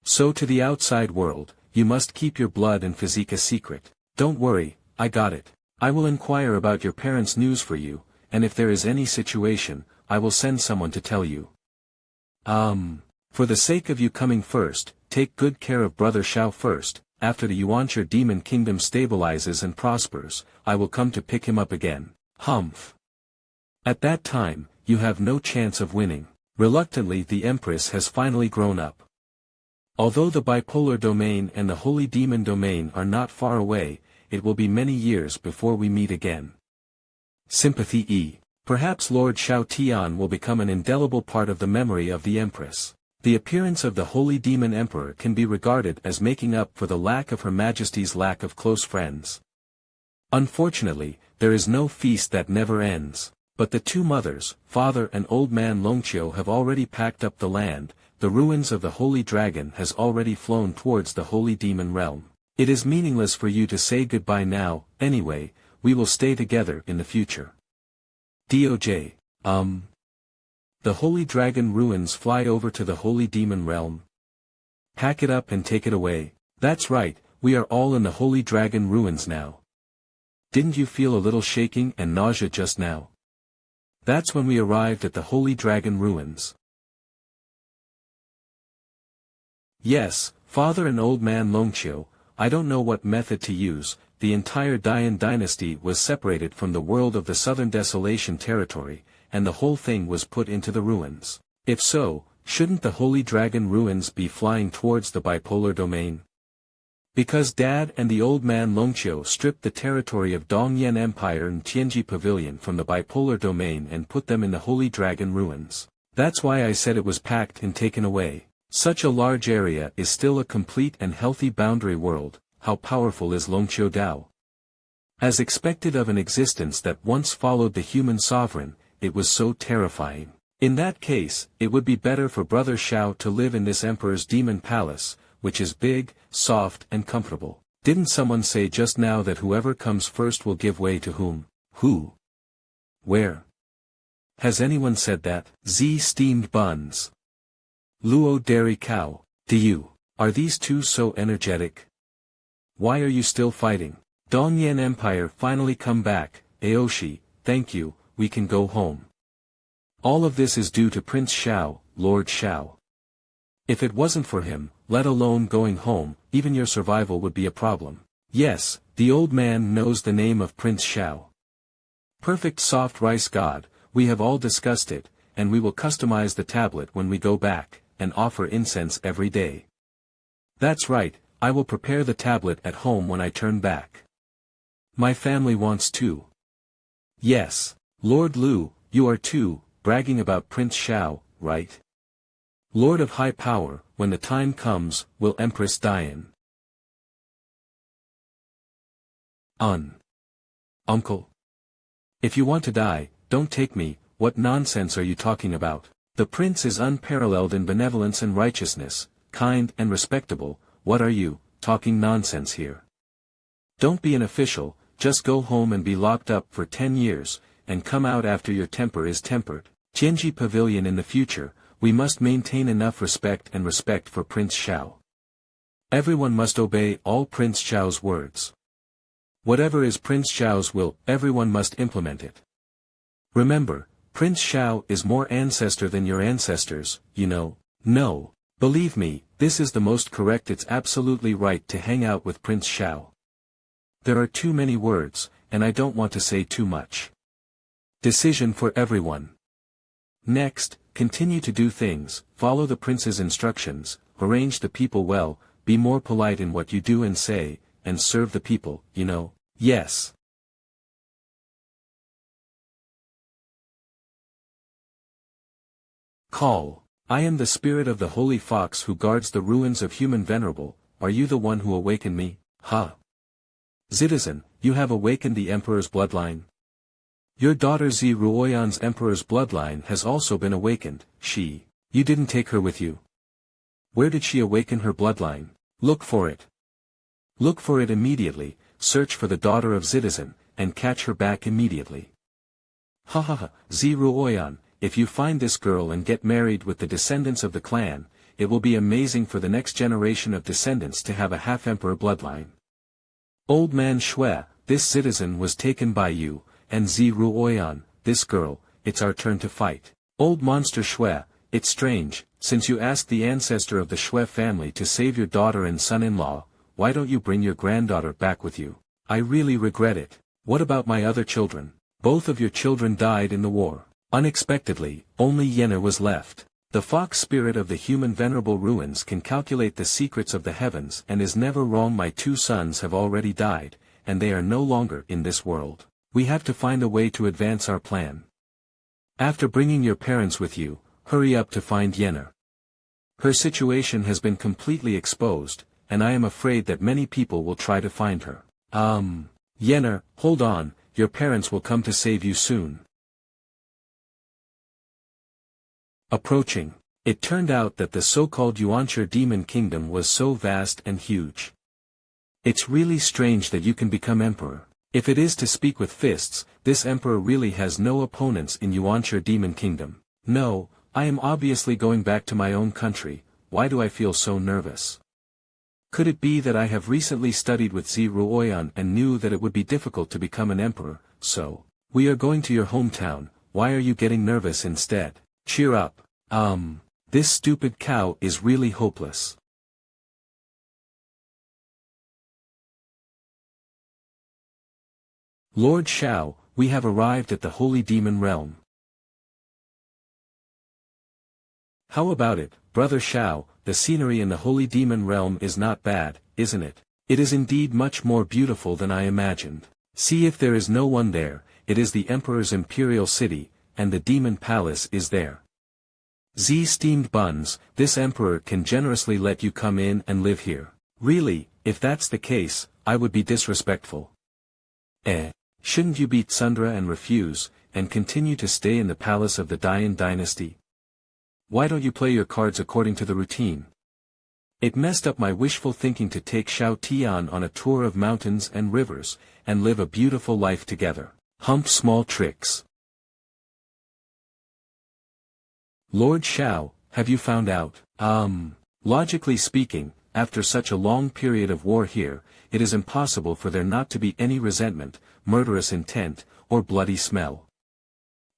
So to the outside world, you must keep your blood and physique a secret. Don't worry, I got it. I will inquire about your parents' news for you, and if there is any situation, I will send someone to tell you. For the sake of you coming first, take good care of Brother Xiao first. After the Yuanshi Demon Kingdom stabilizes and prospers, I will come to pick him up again. Humph. At that time, you have no chance of winning. Reluctantly, the Empress has finally grown up. Although the bipolar domain and the holy demon domain are not far away, it will be many years before we meet again. Sympathy E. Perhaps Lord Xiao Tian will become an indelible part of the memory of the Empress. The appearance of the Holy Demon Emperor can be regarded as making up for the lack of Her Majesty's lack of close friends. Unfortunately, there is no feast that never ends. But the two mothers, father and old man Longqiu have already packed up the land. The ruins of the Holy Dragon has already flown towards the Holy Demon realm. It is meaningless for you to say goodbye now, anyway, we will stay together in the future. Doj. The Holy Dragon ruins fly over to the Holy Demon realm. Pack it up and take it away. That's right, we are all in the Holy Dragon ruins now. Didn't you feel a little shaking and nausea just now? That's when we arrived at the Holy Dragon ruins. Yes, father and old man Longqiu, I don't know what method to use. The entire Dian dynasty was separated from the world of the Southern Desolation territory, and the whole thing was put into the ruins. If so, shouldn't the Holy Dragon ruins be flying towards the bipolar domain? Because Dad and the old man Longqiu stripped the territory of Dongyan Empire and Tianji Pavilion from the bipolar domain and put them in the Holy Dragon ruins. That's why I said it was packed and taken away. Such a large area is still a complete and healthy boundary world. How powerful is Longqiu Dao? As expected of an existence that once followed the human sovereign, it was so terrifying. In that case, it would be better for Brother Xiao to live in this Emperor's demon palace, which is big, soft and comfortable. Didn't someone say just now that whoever comes first will give way to whom? Who? Where? Has anyone said that? Z steamed buns. Luo dairy cow. Do you? Are these two so energetic? Why are you still fighting? Dongyan Empire finally come back. Aoshi, thank you, we can go home. All of this is due to Prince Xiao, Lord Xiao. If it wasn't for him, let alone going home, even your survival would be a problem. Yes, the old man knows the name of Prince Xiao. Perfect soft rice god, we have all discussed it, and we will customize the tablet when we go back, and offer incense every day. That's right, I will prepare the tablet at home when I turn back. My family wants to. Yes, Lord Lu, you are too, bragging about Prince Xiao, right? Lord of high power, when the time comes, will Empress Dian. Uncle. If you want to die, don't take me, what nonsense are you talking about? The prince is unparalleled in benevolence and righteousness, kind and respectable. What are you, talking nonsense here? Don't be an official, just go home and be locked up for 10 years, and come out after your temper is tempered. Tianji Pavilion in the future, we must maintain enough respect for Prince Xiao. Everyone must obey all Prince Xiao's words. Whatever is Prince Xiao's will, everyone must implement it. Remember, Prince Xiao is more ancestor than your ancestors, you know. No, believe me, this is the most correct. It's absolutely right to hang out with Prince Xiao. There are too many words, and I don't want to say too much. Decision for everyone. Next, continue to do things, follow the prince's instructions, arrange the people well, be more polite in what you do and say, and serve the people, you know. Yes. Call. I am the spirit of the holy fox who guards the ruins of human venerable. Are you the one who awakened me? Ha! Citizen, you have awakened the emperor's bloodline. Your daughter Zi Ruoyan's emperor's bloodline has also been awakened. You didn't take her with you. Where did she awaken her bloodline? Look for it. Look for it immediately, search for the daughter of Citizen, and catch her back immediately. Ha ha ha, Zi Ruoyan, if you find this girl and get married with the descendants of the clan, it will be amazing for the next generation of descendants to have a half-emperor bloodline. Old man Shui, this Citizen was taken by you, and Zi Ruoyan, this girl, it's our turn to fight. Old monster Shui, it's strange, since you asked the ancestor of the Shui family to save your daughter and son-in-law, why don't you bring your granddaughter back with you? I really regret it. What about my other children? Both of your children died in the war. Unexpectedly, only Yenna was left. The fox spirit of the human venerable ruins can calculate the secrets of the heavens and is never wrong. My two sons have already died, and they are no longer in this world. We have to find a way to advance our plan. After bringing your parents with you, hurry up to find Yenna. Her situation has been completely exposed, and I am afraid that many people will try to find her. Yenner, hold on, your parents will come to save you soon. Approaching. It turned out that the so-called Yuanche demon kingdom was so vast and huge. It's really strange that you can become emperor. If it is to speak with fists, this emperor really has no opponents in Yuanche demon kingdom. No, I am obviously going back to my own country. Why do I feel so nervous? Could it be that I have recently studied with Zi Ruoyan and knew that it would be difficult to become an emperor, so, we are going to your hometown, why are you getting nervous instead? Cheer up. This stupid cow is really hopeless. Lord Shao, we have arrived at the Holy Demon Realm. How about it, Brother Shao? The scenery in the Holy Demon Realm is not bad, isn't it? It is indeed much more beautiful than I imagined. See if there is no one there, it is the Emperor's imperial city, and the Demon Palace is there. Steamed buns, this Emperor can generously let you come in and live here. Really, if that's the case, I would be disrespectful. Shouldn't you beat Sundra and refuse, and continue to stay in the palace of the Dian dynasty? Why don't you play your cards according to the routine? It messed up my wishful thinking to take Xiao Tian on a tour of mountains and rivers, and live a beautiful life together. Hump small tricks. Lord Shao, have you found out? Logically speaking, after such a long period of war here, it is impossible for there not to be any resentment, murderous intent, or bloody smell.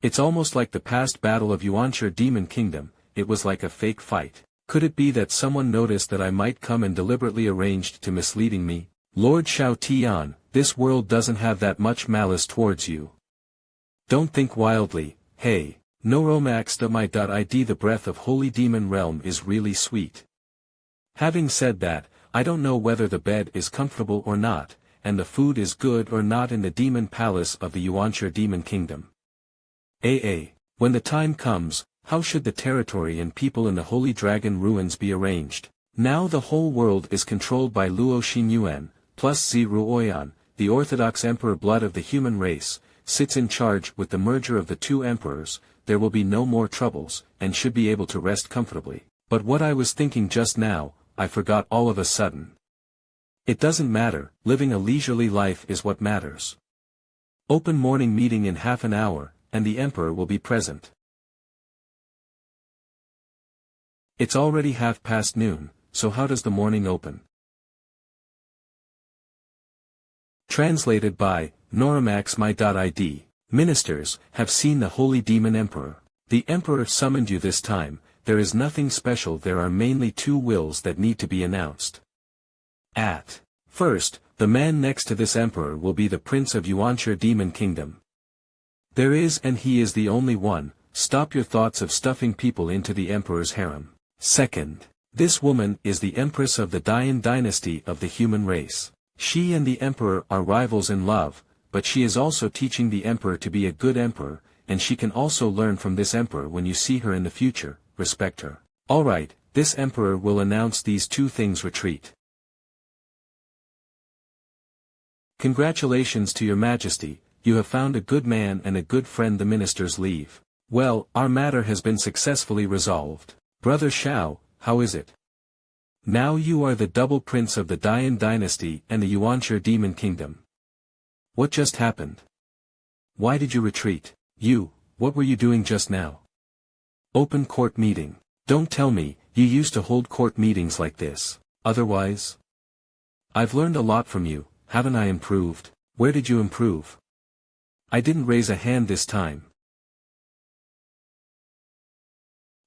It's almost like the past battle of Yuanche Demon Kingdom, it was like a fake fight. Could it be that someone noticed that I might come and deliberately arranged to misleading me? Lord Xiao Tian, this world doesn't have that much malice towards you. Don't think wildly, hey, Noromax.my.id. The breath of Holy Demon Realm is really sweet. Having said that, I don't know whether the bed is comfortable or not, and the food is good or not in the Demon Palace of the Yuanche Demon Kingdom. When the time comes, how should the territory and people in the Holy Dragon ruins be arranged? Now the whole world is controlled by Luo Xinyuan, plus Zi Ruoyan, the Orthodox Emperor blood of the human race, sits in charge. With the merger of the two emperors, there will be no more troubles, and should be able to rest comfortably. But what I was thinking just now, I forgot all of a sudden. It doesn't matter, living a leisurely life is what matters. Open morning meeting in half an hour, and the Emperor will be present. It's already noon, so how does the morning open? Translated by Noramaxmy.id. Ministers have seen the Holy Demon Emperor. The Emperor summoned you this time. There is nothing special, there are mainly two wills that need to be announced. At first, the man next to this Emperor will be the Prince of Yuanche Demon Kingdom. There is, and he is the only one. Stop your thoughts of stuffing people into the Emperor's harem. Second, this woman is the Empress of the Dian dynasty of the human race. She and the Emperor are rivals in love, but she is also teaching the Emperor to be a good Emperor, and she can also learn from this Emperor. When you see her in the future, respect her. Alright, this Emperor will announce these two things. Retreat. Congratulations to your Majesty, you have found a good man and a good friend. The ministers leave. Well, our matter has been successfully resolved. Brother Shao, how is it? Now you are the double prince of the Dian dynasty and the Yuanche Demon Kingdom. What just happened? Why did you retreat? What were you doing just now? Open court meeting. Don't tell me, you used to hold court meetings like this. Otherwise? I've learned a lot from you, haven't I improved? Where did you improve? I didn't raise a hand this time.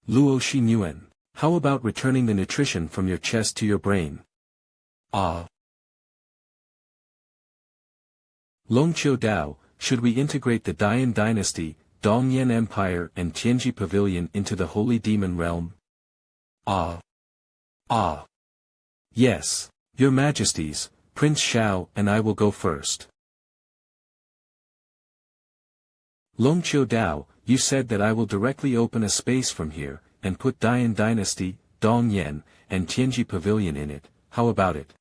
Luo Xinyuan, how about returning the nutrition from your chest to your brain? Longqiu Dao, should we integrate the Dian dynasty, Dongyan Empire and Tianji Pavilion into the Holy Demon Realm? Yes, your Majesties, Prince Shao and I will go first. Longqiu Dao, you said that I will directly open a space from here, and put Dian dynasty, Dongyan, and Tianji Pavilion in it. How about it?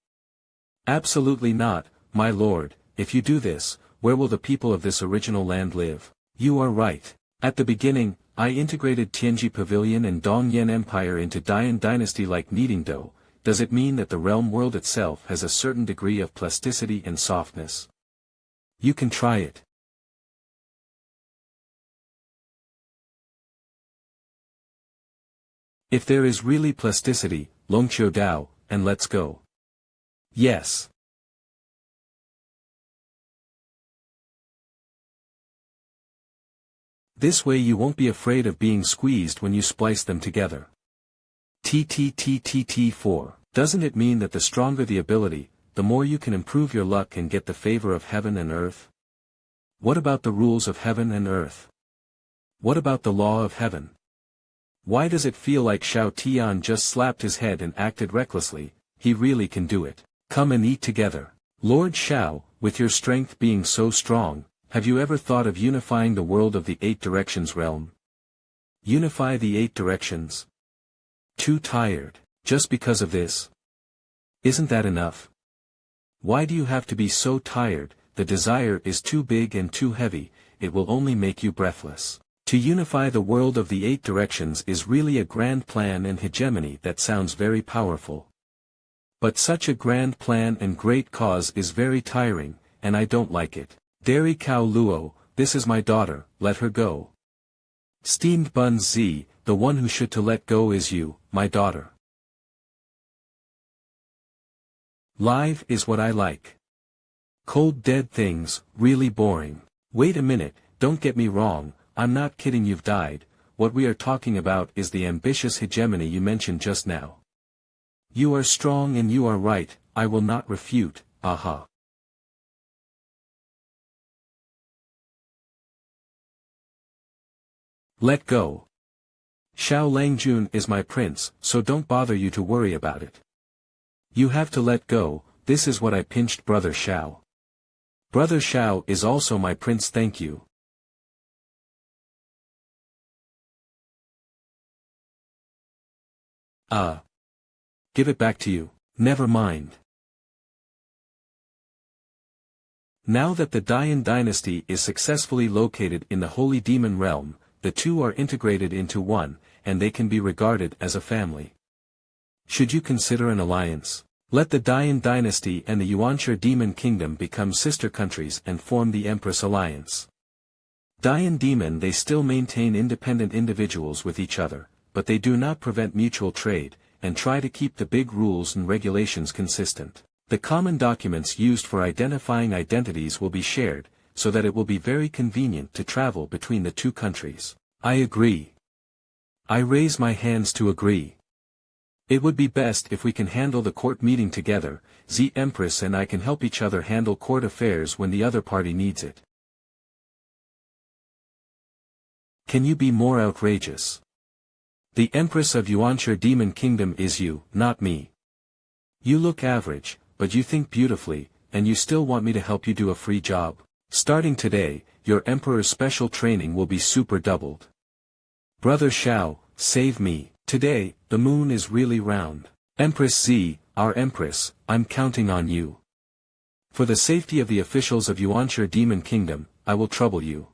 Absolutely not, my lord. If you do this, where will the people of this original land live? You are right. At the beginning, I integrated Tianji Pavilion and Dongyan Empire into Dian Dynasty like kneading dough. Does it mean that the realm world itself has a certain degree of plasticity and softness? You can try it. If there is really plasticity, Longqiu Dao, and let's go. Yes. This way you won't be afraid of being squeezed when you splice them together. TTTTT4. Doesn't it mean that the stronger the ability, the more you can improve your luck and get the favor of heaven and earth? What about the rules of heaven and earth? What about the law of heaven? Why does it feel like Xiao Tian just slapped his head and acted recklessly? He really can do it. Come and eat together. Lord Xiao, with your strength being so strong, have you ever thought of unifying the world of the 8 directions realm? Unify the 8 directions? Too tired, just because of this? Isn't that enough? Why do you have to be so tired? The desire is too big and too heavy, it will only make you breathless. To unify the world of the 8 directions is really a grand plan and hegemony that sounds very powerful. But such a grand plan and great cause is very tiring, and I don't like it. Dairy Cow Luo, this is my daughter, let her go. Steamed Buns Z, the one who should to let go is you, my daughter. Live is what I like. Cold dead things, really boring. Wait a minute, don't get me wrong, I'm not kidding, you've died. What we are talking about is the ambitious hegemony you mentioned just now. You are strong and you are right, I will not refute, aha. Let go. Xiao Langjun is my prince, so don't bother you to worry about it. You have to let go, this is what I pinched Brother Xiao. Brother Xiao is also my prince, thank you. Give it back to you, never mind. Now that the Dian dynasty is successfully located in the Holy Demon realm, the two are integrated into one, and they can be regarded as a family. Should you consider an alliance? Let the Dian dynasty and the Yuanshi demon kingdom become sister countries and form the Empress alliance. Dian demon, they still maintain independent individuals with each other, but they do not prevent mutual trade, and try to keep the big rules and regulations consistent. The common documents used for identifying identities will be shared, so that it will be very convenient to travel between the two countries. I agree. I raise my hands to agree. It would be best if we can handle the court meeting together, the Empress and I can help each other handle court affairs when the other party needs it. Can you be more outrageous? The Empress of Yuanshi Demon Kingdom is you, not me. You look average, but you think beautifully, and you still want me to help you do a free job. Starting today, your Emperor's special training will be super doubled. Brother Xiao, save me. Today, the moon is really round. Empress Z, our Empress, I'm counting on you. For the safety of the officials of Yuanshi Demon Kingdom, I will trouble you.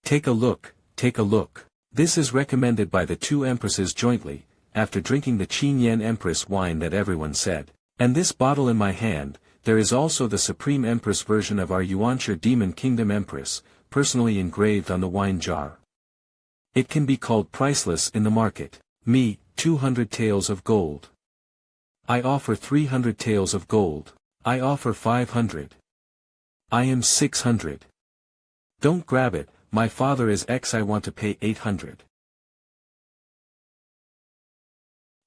Take a look, take a look. This is recommended by the two Empresses jointly, after drinking the Chinen Empress wine that everyone said. And this bottle in my hand, there is also the Supreme Empress version of our Yuanshi Demon Kingdom Empress, personally engraved on the wine jar. It can be called priceless in the market. Me, 200 taels of gold. I offer 300 taels of gold. I offer 500. I am 600. Don't grab it, my father is X, I want to pay 800.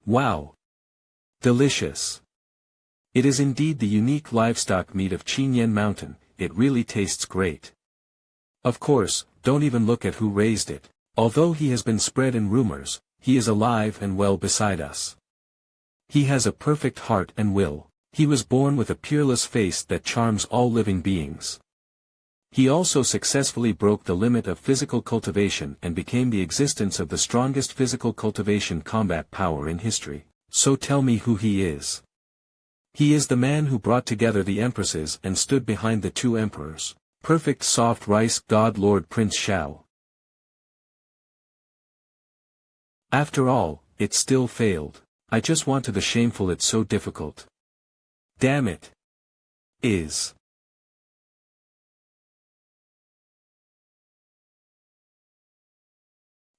Wow! Delicious! It is indeed the unique livestock meat of Chinen Mountain, it really tastes great. Of course, don't even look at who raised it. Although he has been spread in rumors, he is alive and well beside us. He has a perfect heart and will. He was born with a peerless face that charms all living beings. He also successfully broke the limit of physical cultivation and became the existence of the strongest physical cultivation combat power in history. So tell me who he is. He is the man who brought together the empresses and stood behind the two emperors. Perfect soft rice god Lord Prince Shao. After all, it still failed. I just wanted the shameful, it's so difficult. Damn it. Is.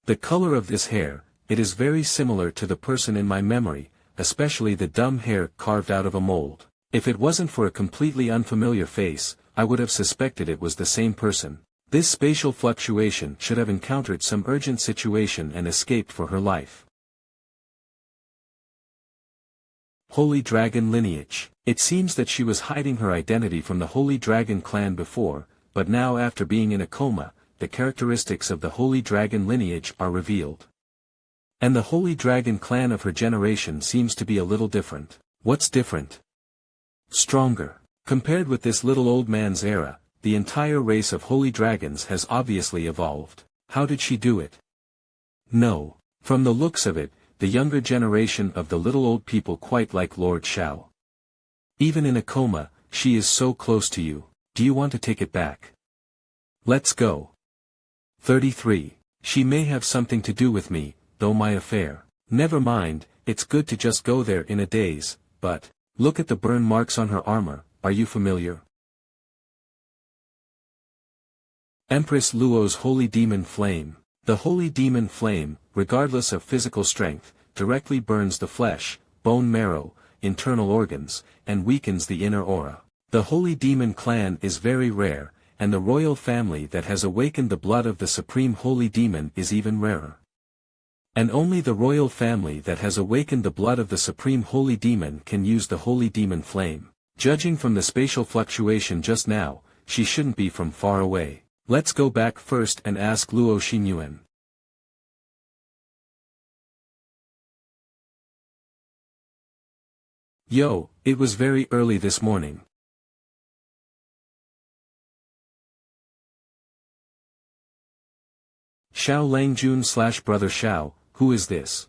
The color of this hair, it is very similar to the person in my memory, especially the dumb hair carved out of a mold. If it wasn't for a completely unfamiliar face, I would have suspected it was the same person. This spatial fluctuation should have encountered some urgent situation and escaped for her life. Holy Dragon lineage. It seems that she was hiding her identity from the Holy Dragon clan before, but now after being in a coma, the characteristics of the Holy Dragon lineage are revealed. And the Holy Dragon clan of her generation seems to be a little different. What's different? Stronger. Compared with this little old man's era, the entire race of Holy Dragons has obviously evolved. How did she do it? No. From the looks of it, the younger generation of the little old people quite like Lord Shao. Even in a coma, she is so close to you. Do you want to take it back? Let's go. 33. She may have something to do with me, though my affair. Never mind, it's good to just go there in a daze, but, look at the burn marks on her armor, are you familiar? Empress Luo's Holy Demon Flame. The Holy Demon Flame, regardless of physical strength, directly burns the flesh, bone marrow, internal organs, and weakens the inner aura. The Holy Demon clan is very rare, and the royal family that has awakened the blood of the Supreme Holy Demon is even rarer. And only the royal family that has awakened the blood of the Supreme Holy Demon can use the Holy Demon Flame. Judging from the spatial fluctuation just now, she shouldn't be from far away. Let's go back first and ask Luo Xinyuan. Yo, it was very early this morning. Xiao Langjun / Brother Xiao, who is this?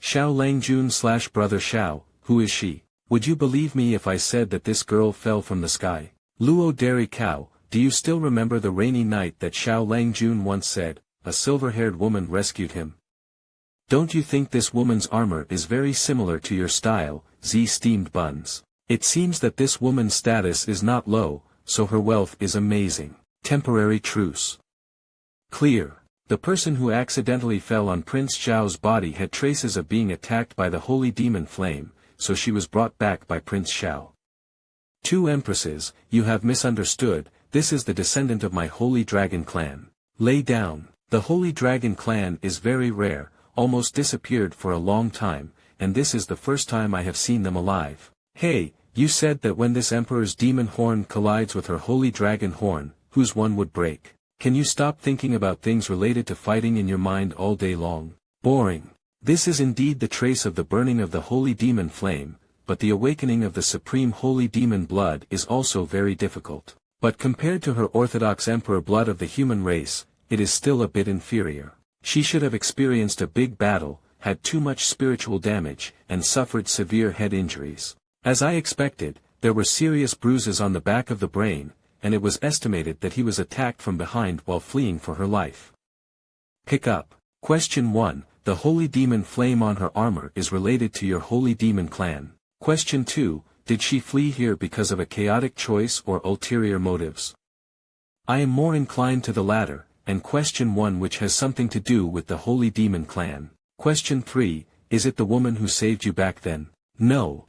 Xiao Langjun / Brother Xiao, who is she? Would you believe me if I said that this girl fell from the sky? Luo Dairy Cow, do you still remember the rainy night that Xiao Langjun once said, a silver-haired woman rescued him? Don't you think this woman's armor is very similar to your style, Z steamed buns? It seems that this woman's status is not low, so her wealth is amazing. Temporary truce. Clear. The person who accidentally fell on Prince Xiao's body had traces of being attacked by the Holy Demon Flame, so she was brought back by Prince Xiao. Two empresses, you have misunderstood, this is the descendant of my Holy Dragon clan. Lay down. The Holy Dragon clan is very rare, almost disappeared for a long time, and this is the first time I have seen them alive. Hey, you said that when this Emperor's demon horn collides with her Holy Dragon horn, whose one would break? Can you stop thinking about things related to fighting in your mind all day long? Boring. This is indeed the trace of the burning of the Holy Demon Flame, but the awakening of the Supreme Holy Demon blood is also very difficult. But compared to her Orthodox Emperor blood of the human race, it is still a bit inferior. She should have experienced a big battle, had too much spiritual damage, and suffered severe head injuries. As I expected, there were serious bruises on the back of the brain, and it was estimated that he was attacked from behind while fleeing for her life. Pick up. Question 1. The Holy Demon Flame on her armor is related to your Holy Demon clan. Question 2. Did she flee here because of a chaotic choice or ulterior motives? I am more inclined to the latter, and question 1 which has something to do with the Holy Demon clan. Question 3. Is it the woman who saved you back then? No.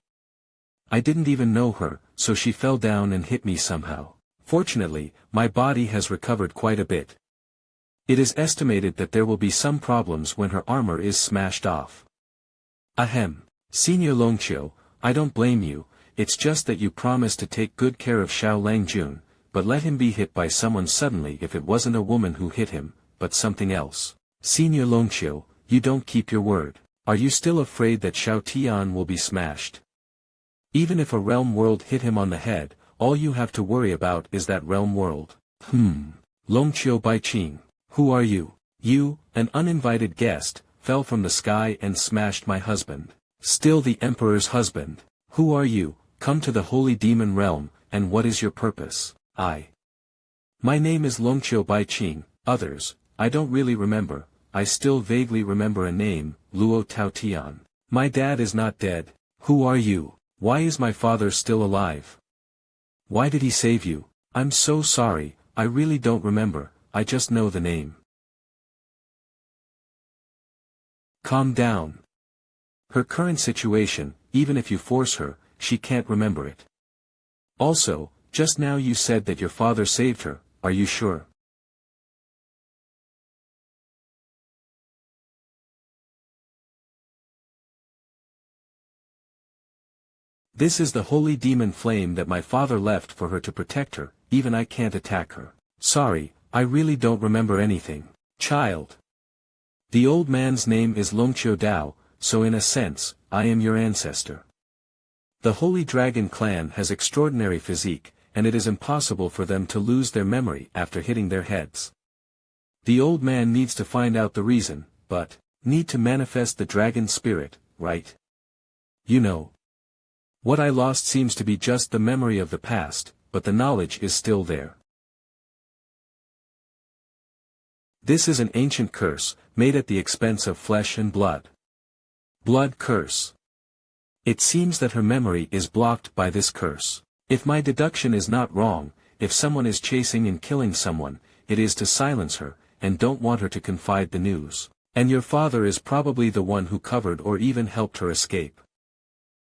I didn't even know her, so she fell down and hit me somehow. Fortunately, my body has recovered quite a bit. It is estimated that there will be some problems when her armor is smashed off. Ahem. Senior Longqiu, I don't blame you, it's just that you promised to take good care of Xiao Langjun, but let him be hit by someone suddenly if it wasn't a woman who hit him, but something else. Senior Longqiu, you don't keep your word. Are you still afraid that Xiao Tian will be smashed? Even if a realm world hit him on the head, all you have to worry about is that realm world. Longqiu Baiqing. Who are you? You, an uninvited guest, fell from the sky and smashed my husband. Still the Emperor's husband. Who are you, come to the holy demon realm, and what is your purpose? My name is Longqiu Baiqing, others, I don't really remember, I still vaguely remember a name, Luo Taotian. My dad is not dead. Who are you? Why is my father still alive? Why did he save you? I'm so sorry, I really don't remember, I just know the name. Calm down. Her current situation, even if you force her, she can't remember it. Also, just now you said that your father saved her, are you sure? This is the holy demon flame that my father left for her to protect her, even I can't attack her. Sorry, I really don't remember anything. Child. The old man's name is Longqiu Dao, so in a sense, I am your ancestor. The Holy Dragon clan has extraordinary physique, and it is impossible for them to lose their memory after hitting their heads. The old man needs to find out the reason, but, need to manifest the dragon spirit, right? You know. What I lost seems to be just the memory of the past, but the knowledge is still there. This is an ancient curse, made at the expense of flesh and blood. Blood curse. It seems that her memory is blocked by this curse. If my deduction is not wrong, if someone is chasing and killing someone, it is to silence her, and don't want her to confide the news. And your father is probably the one who covered or even helped her escape.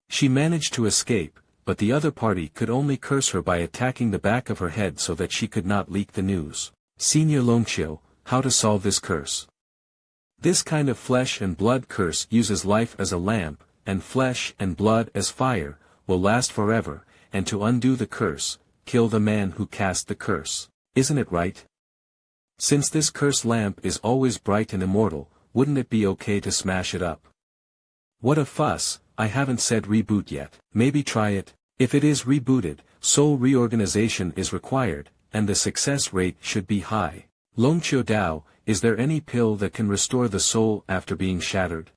She managed to escape, but the other party could only curse her by attacking the back of her head so that she could not leak the news. Senior Longqiu, how to solve this curse? This kind of flesh and blood curse uses life as a lamp, and flesh and blood as fire, will last forever, and to undo the curse, kill the man who cast the curse. Isn't it right? Since this curse lamp is always bright and immortal, wouldn't it be okay to smash it up? What a fuss, I haven't said reboot yet. Maybe try it. If it is rebooted, soul reorganization is required, and the success rate should be high. Longqiu Dao, is there any pill that can restore the soul after being shattered?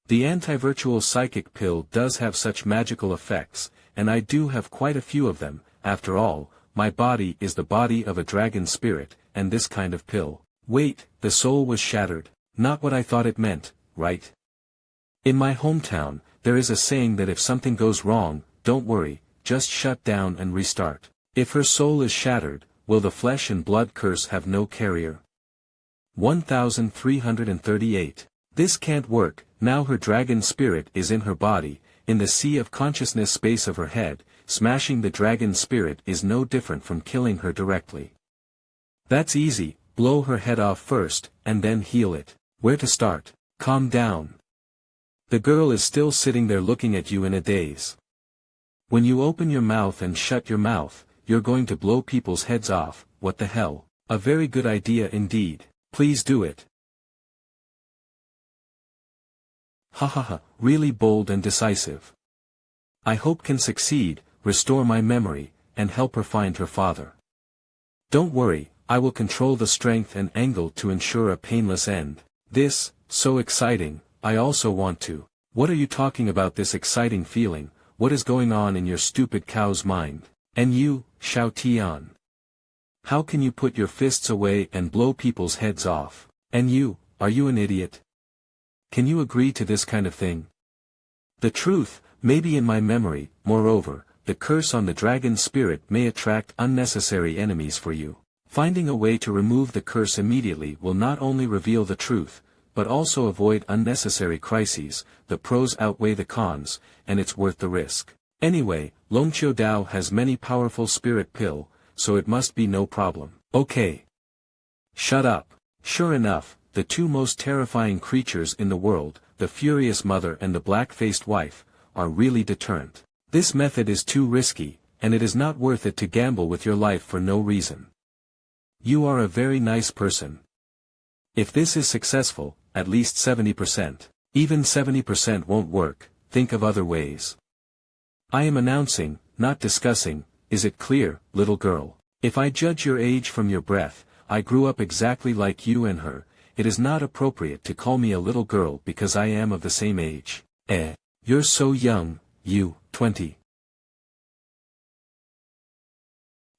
The anti-virtual psychic pill does have such magical effects, and I do have quite a few of them. After all, my body is the body of a dragon spirit, and this kind of pill. Wait, the soul was shattered. Not what I thought it meant, right? In my hometown, there is a saying that if something goes wrong, don't worry, just shut down and restart. If her soul is shattered, will the flesh and blood curse have no carrier? 1338. This can't work, now her dragon spirit is in her body, in the sea of consciousness space of her head, smashing the dragon spirit is no different from killing her directly. That's easy, blow her head off first, and then heal it. Where to start? Calm down. The girl is still sitting there looking at you in a daze. When you open your mouth and shut your mouth, you're going to blow people's heads off. What the hell? A very good idea indeed. Please do it. Hahaha, really bold and decisive. I hope can succeed, restore my memory, and help her find her father. Don't worry, I will control the strength and angle to ensure a painless end. This, so exciting, I also want to. What are you talking about this exciting feeling, what is going on in your stupid cow's mind? And you, Xiao Tian. How can you put your fists away and blow people's heads off? And you, are you an idiot? Can you agree to this kind of thing? The truth, maybe in my memory, moreover, the curse on the dragon spirit may attract unnecessary enemies for you. Finding a way to remove the curse immediately will not only reveal the truth, but also avoid unnecessary crises. The pros outweigh the cons, and it's worth the risk. Anyway, Longqiu Dao has many powerful spirit pill, so it must be no problem. Okay. Shut up. Sure enough, the two most terrifying creatures in the world, the furious mother and the black-faced wife, are really deterrent. This method is too risky, and it is not worth it to gamble with your life for no reason. You are a very nice person. If this is successful, at least 70%. Even 70% won't work, think of other ways. I am announcing, not discussing, is it clear, little girl? If I judge your age from your breath, I grew up exactly like you and her. It is not appropriate to call me a little girl because I am of the same age. You're so young, you, 20.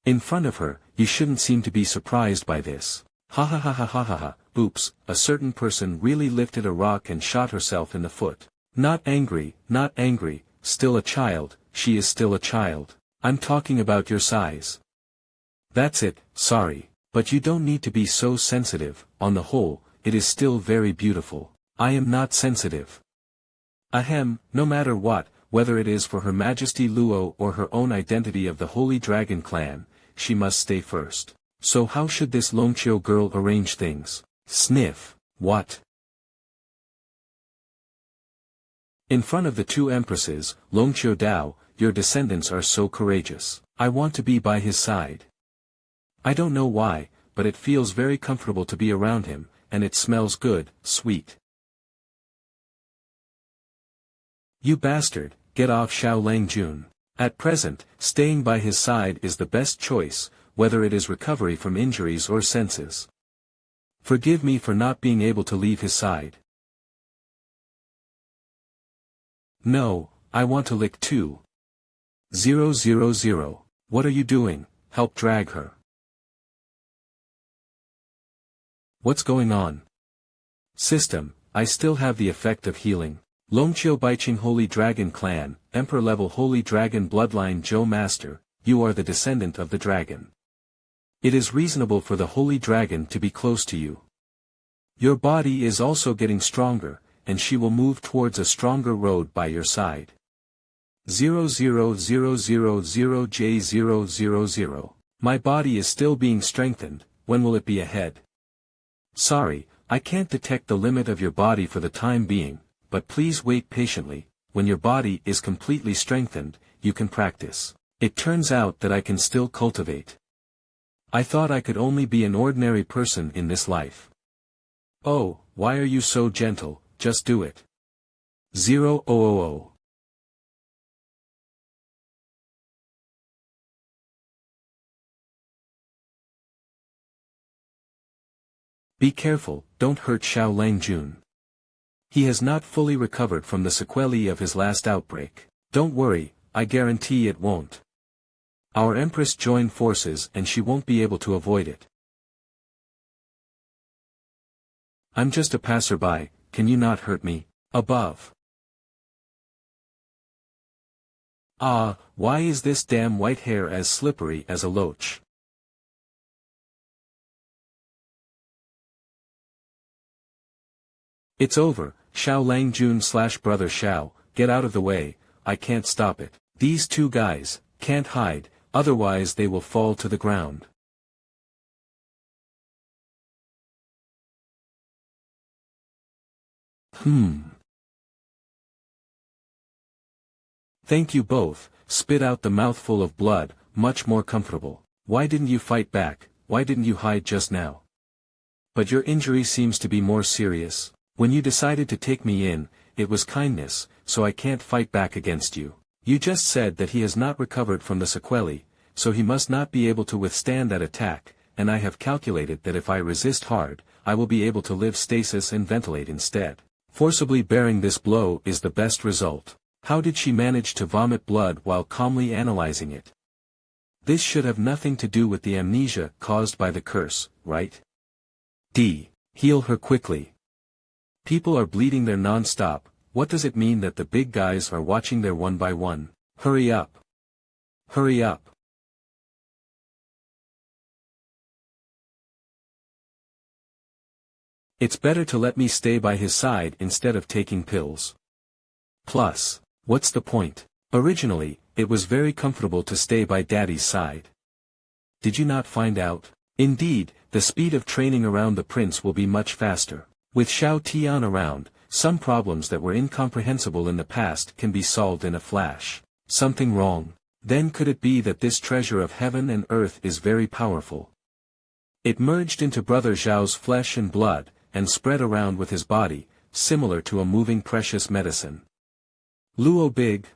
In front of her, you shouldn't seem to be surprised by this. Ha ha ha ha ha ha ha, oops, a certain person really lifted a rock and shot herself in the foot. Not angry, still a child, she is still a child. I'm talking about your size. That's it, sorry, but you don't need to be so sensitive, on the whole, it is still very beautiful. I am not sensitive. Ahem, no matter what, whether it is for Her Majesty Luo or her own identity of the Holy Dragon Clan, she must stay first. So how should this Longqiu girl arrange things? Sniff. What? In front of the two empresses, Longqiu Dao, your descendants are so courageous. I want to be by his side. I don't know why, but it feels very comfortable to be around him, and it smells good, sweet. You bastard, get off Xiao Langjun. At present, staying by his side is the best choice, whether it is recovery from injuries or senses. Forgive me for not being able to leave his side. No, I want to lick too. 000. What are you doing? Help drag her. What's going on? System, I still have the effect of healing. Longqiu Baiqing Holy Dragon Clan, Emperor level Holy Dragon Bloodline Zhou Master, you are the descendant of the dragon. It is reasonable for the Holy Dragon to be close to you. Your body is also getting stronger, and she will move towards a stronger road by your side. 00000J000. My body is still being strengthened, when will it be ahead? Sorry, I can't detect the limit of your body for the time being, but please wait patiently. When your body is completely strengthened, you can practice. It turns out that I can still cultivate. I thought I could only be an ordinary person in this life. Oh, why are you so gentle, just do it. 000. Be careful, don't hurt Xiao Langjun. He has not fully recovered from the sequelae of his last outbreak. Don't worry, I guarantee it won't. Our Empress joined forces and she won't be able to avoid it. I'm just a passerby, can you not hurt me? Above. Ah, why is this damn white hair as slippery as a loach? It's over, Xiao Langjun / Brother Xiao, get out of the way, I can't stop it. These two guys can't hide, otherwise they will fall to the ground. Thank you both, spit out the mouthful of blood, much more comfortable. Why didn't you fight back, why didn't you hide just now? But your injury seems to be more serious. When you decided to take me in, it was kindness, so I can't fight back against you. You just said that he has not recovered from the sequelae, so he must not be able to withstand that attack, and I have calculated that if I resist hard, I will be able to live stasis and ventilate instead. Forcibly bearing this blow is the best result. How did she manage to vomit blood while calmly analyzing it? This should have nothing to do with the amnesia caused by the curse, right? Heal her quickly. People are bleeding there non-stop. What does it mean that the big guys are watching there one by one? Hurry up. Hurry up. It's better to let me stay by his side instead of taking pills. Plus, what's the point? Originally, it was very comfortable to stay by Daddy's side. Did you not find out? Indeed, the speed of training around the prince will be much faster. With Xiao Tian around, some problems that were incomprehensible in the past can be solved in a flash. Something wrong? Then could it be that this treasure of heaven and earth is very powerful? It merged into Brother Zhao's flesh and blood, and spread around with his body, similar to a moving precious medicine. Luo Big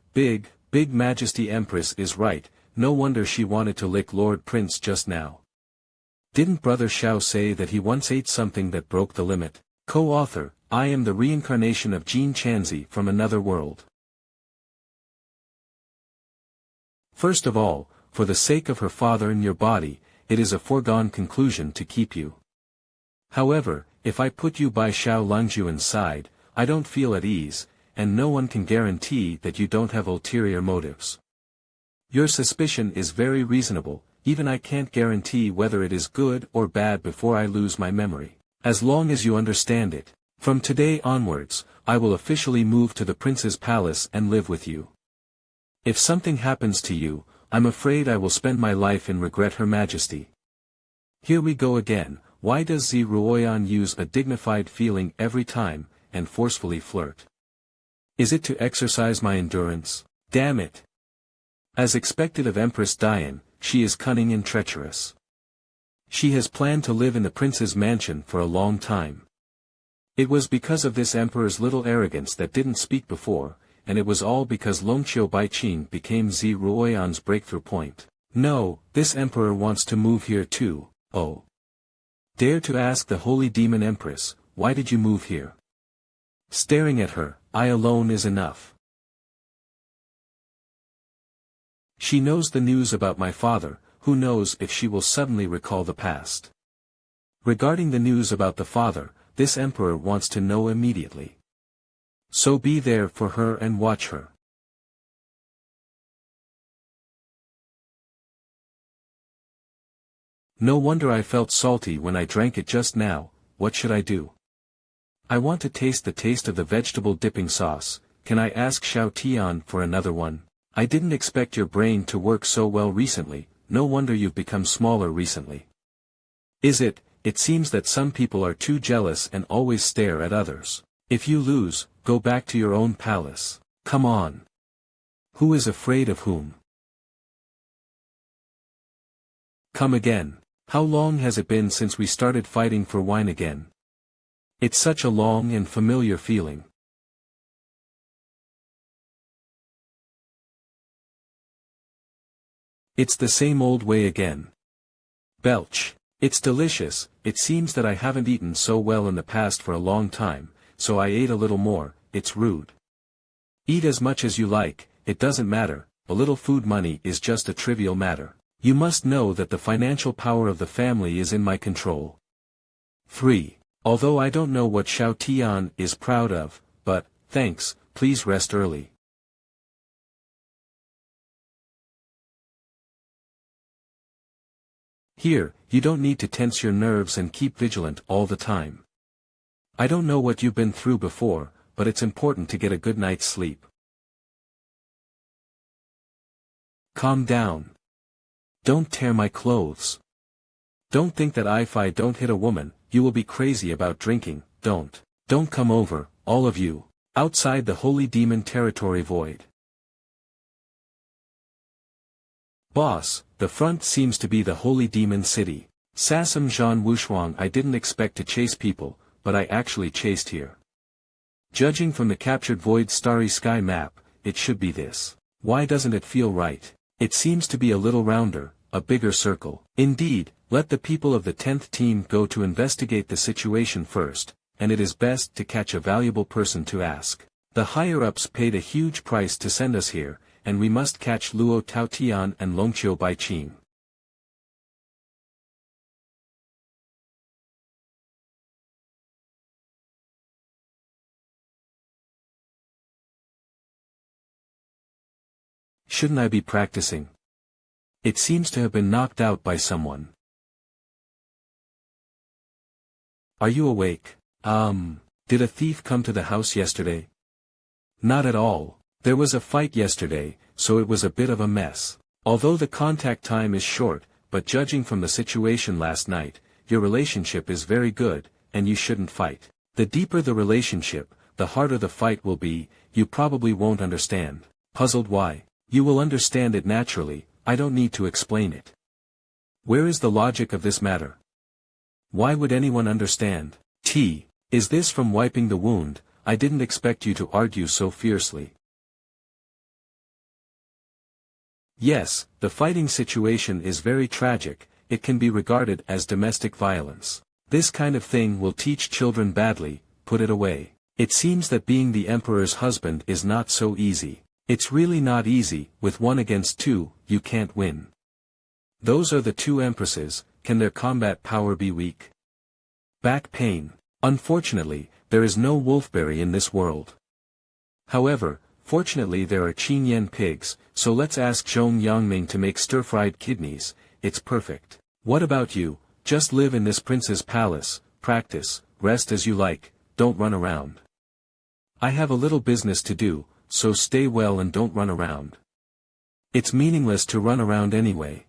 Majesty Empress is right, no wonder she wanted to lick Lord Prince just now. Didn't Brother Xiao say that he once ate something that broke the limit? Co-author, I am the reincarnation of Jean Chanzi from another world. First of all, for the sake of her father and your body, it is a foregone conclusion to keep you. However, if I put you by Xiao Langjuan's side, I don't feel at ease, and no one can guarantee that you don't have ulterior motives. Your suspicion is very reasonable, even I can't guarantee whether it is good or bad before I lose my memory. As long as you understand it, from today onwards, I will officially move to the prince's palace and live with you. If something happens to you, I'm afraid I will spend my life in regret, Her Majesty. Here we go again, why does Zi Ruoyan use a dignified feeling every time, and forcefully flirt? Is it to exercise my endurance? Damn it! As expected of Empress Dian, she is cunning and treacherous. She has planned to live in the prince's mansion for a long time. It was because of this emperor's little arrogance that didn't speak before, and it was all because Longqiu Baiqing became Zi Ruoyan's breakthrough point. No, this emperor wants to move here too, oh. Dare to ask the holy demon Empress, why did you move here? Staring at her, I alone is enough. She knows the news about my father, who knows if she will suddenly recall the past. Regarding the news about the father, this emperor wants to know immediately. So be there for her and watch her. No wonder I felt salty when I drank it just now. What should I do? I want to taste the taste of the vegetable dipping sauce. Can I ask Xiao Tian for another one? I didn't expect your brain to work so well recently, no wonder you've become smaller recently. It seems that some people are too jealous and always stare at others. If you lose, go back to your own palace. Come on. Who is afraid of whom? Come again. How long has it been since we started fighting for wine again? It's such a long and familiar feeling. It's the same old way again. Belch. It's delicious, it seems that I haven't eaten so well in the past for a long time, so I ate a little more. It's rude. Eat as much as you like, it doesn't matter, a little food money is just a trivial matter. You must know that the financial power of the family is in my control. 3. Although I don't know what Xiao Tian is proud of, but, thanks, please rest early. Here, you don't need to tense your nerves and keep vigilant all the time. I don't know what you've been through before, but it's important to get a good night's sleep. Calm down. Don't tear my clothes. Don't think that if I don't hit a woman, you will be crazy about drinking. Don't come over, all of you, outside the holy demon territory void. Boss, the front seems to be the holy demon city. Sassam Zhan Wushuang, I didn't expect to chase people, but I actually chased here. Judging from the captured void starry sky map, it should be this. Why doesn't it feel right? It seems to be a little rounder, a bigger circle. Indeed, let the people of the 10th team go to investigate the situation first, and it is best to catch a valuable person to ask. The higher-ups paid a huge price to send us here, and we must catch Luo Taotian and Longqiu Baiqing. Shouldn't I be practicing? It seems to have been knocked out by someone. Are you awake? Did a thief come to the house yesterday? Not at all. There was a fight yesterday, so it was a bit of a mess. Although the contact time is short, but judging from the situation last night, your relationship is very good, and you shouldn't fight. The deeper the relationship, the harder the fight will be. You probably won't understand. Puzzled why? You will understand it naturally, I don't need to explain it. Where is the logic of this matter? Why would anyone understand? Is this from wiping the wound? I didn't expect you to argue so fiercely. Yes, the fighting situation is very tragic, it can be regarded as domestic violence. This kind of thing will teach children badly, put it away. It seems that being the emperor's husband is not so easy. It's really not easy, with 1 against 2, you can't win. Those are the 2 empresses, can their combat power be weak? Back pain. Unfortunately, there is no wolfberry in this world. However, fortunately there are Chinen pigs, so let's ask Zhong Yangming to make stir-fried kidneys, it's perfect. What about you? Just live in this prince's palace, practice, rest as you like, don't run around. I have a little business to do, so stay well and don't run around. It's meaningless to run around anyway.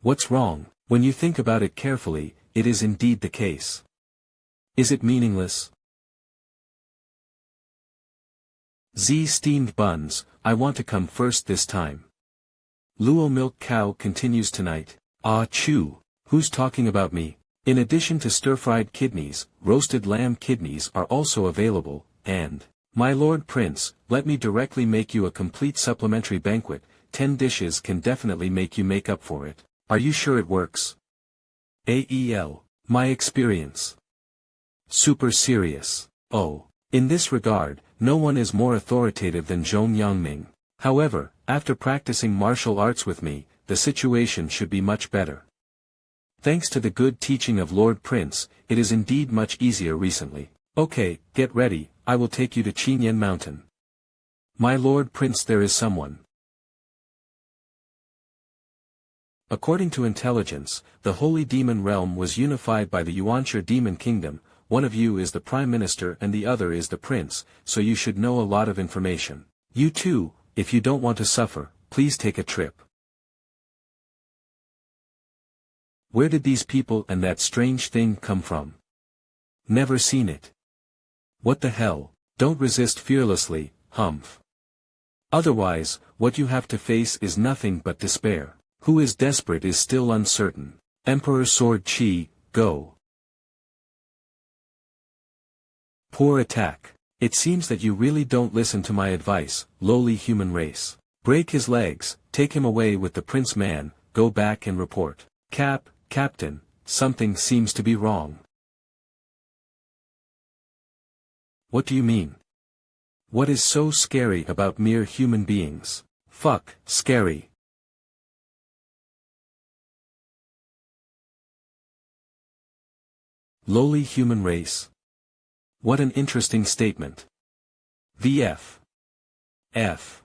What's wrong? When you think about it carefully, it is indeed the case. Is it meaningless? Steamed buns, I want to come first this time. Luo milk cow continues tonight. Ah chew, who's talking about me? In addition to stir-fried kidneys, roasted lamb kidneys are also available, and, my lord prince, let me directly make you a complete supplementary banquet, 10 dishes can definitely make you make up for it. Are you sure it works? AEL, my experience. Super serious. Oh, in this regard, no one is more authoritative than Zhong Yangming. However, after practicing martial arts with me, the situation should be much better. Thanks to the good teaching of Lord Prince, it is indeed much easier recently. Okay, get ready, I will take you to Chinen Mountain. My Lord Prince, there is someone. According to intelligence, the Holy Demon Realm was unified by the Yuanshi Demon Kingdom. One of you is the Prime Minister and the other is the Prince, so you should know a lot of information. You too, if you don't want to suffer, please take a trip. Where did these people and that strange thing come from? Never seen it. What the hell? Don't resist fearlessly, humph. Otherwise, what you have to face is nothing but despair. Who is desperate is still uncertain. Emperor Sword Chi, go. Poor attack. It seems that you really don't listen to my advice, lowly human race. Break his legs, take him away with the prince man, go back and report. Captain, something seems to be wrong. What do you mean? What is so scary about mere human beings? Fuck, scary. Lowly human race. What an interesting statement. VF. F.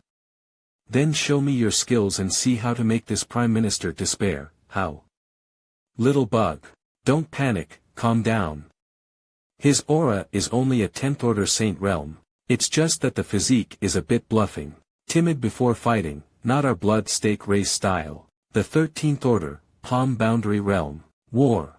Then show me your skills and see how to make this Prime Minister despair. How? Little bug. Don't panic, calm down. His aura is only a 10th order saint realm. It's just that the physique is a bit bluffing. Timid before fighting, not our blood stake race style. The 13th order, palm boundary realm. War.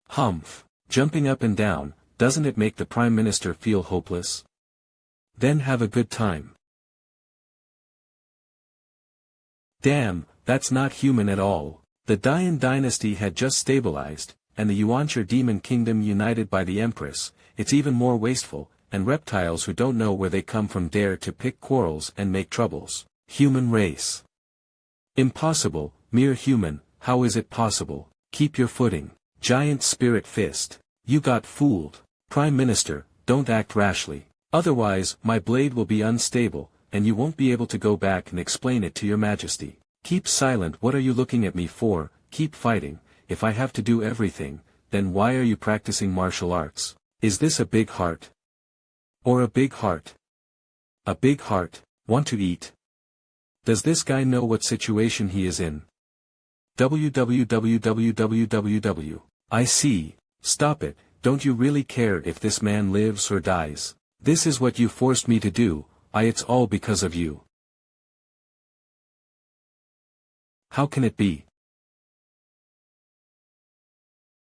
Humph. Jumping up and down, doesn't it make the Prime Minister feel hopeless? Then have a good time. Damn, that's not human at all. The Dian dynasty had just stabilized, and the Yuanshi Demon Kingdom united by the Empress. It's even more wasteful, and reptiles who don't know where they come from dare to pick quarrels and make troubles. Human race. Impossible, mere human, how is it possible? Keep your footing. Giant spirit fist. You got fooled. Prime Minister, don't act rashly. Otherwise, my blade will be unstable, and you won't be able to go back and explain it to your majesty. Keep silent, what are you looking at me for? Keep fighting. If I have to do everything, then why are you practicing martial arts? Is this a big heart? Or a big heart? A big heart, want to eat? Does this guy know what situation he is in? www. I see, stop it, don't you really care if this man lives or dies? This is what you forced me to do, it's all because of you. How can it be?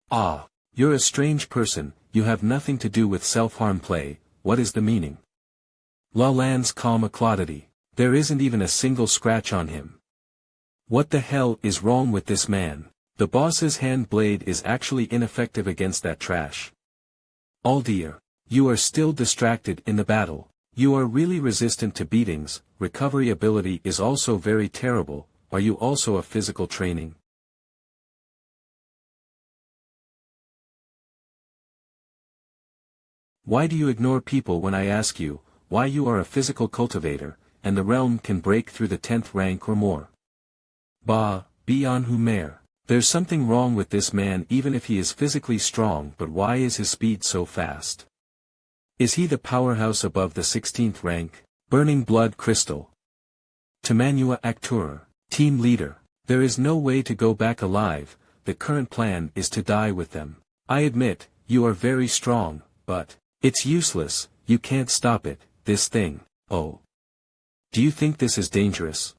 Ah, you're a strange person, you have nothing to do with self-harm play, what is the meaning? La Land's calm acclodity, there isn't even a single scratch on him. What the hell is wrong with this man? The boss's hand blade is actually ineffective against that trash. Oh dear. You are still distracted in the battle. You are really resistant to beatings, recovery ability is also very terrible. Are you also a physical training? Why do you ignore people when I ask you, why you are a physical cultivator, and the realm can break through the 10th rank or more? Bah, MANHWA. There's something wrong with this man even if he is physically strong, but why is his speed so fast? Is he the powerhouse above the 16th rank? Burning blood crystal. To MANHWA actor, team leader. There is no way to go back alive, the current plan is to die with them. I admit, you are very strong, but it's useless, you can't stop it, this thing. Oh. Do you think this is dangerous?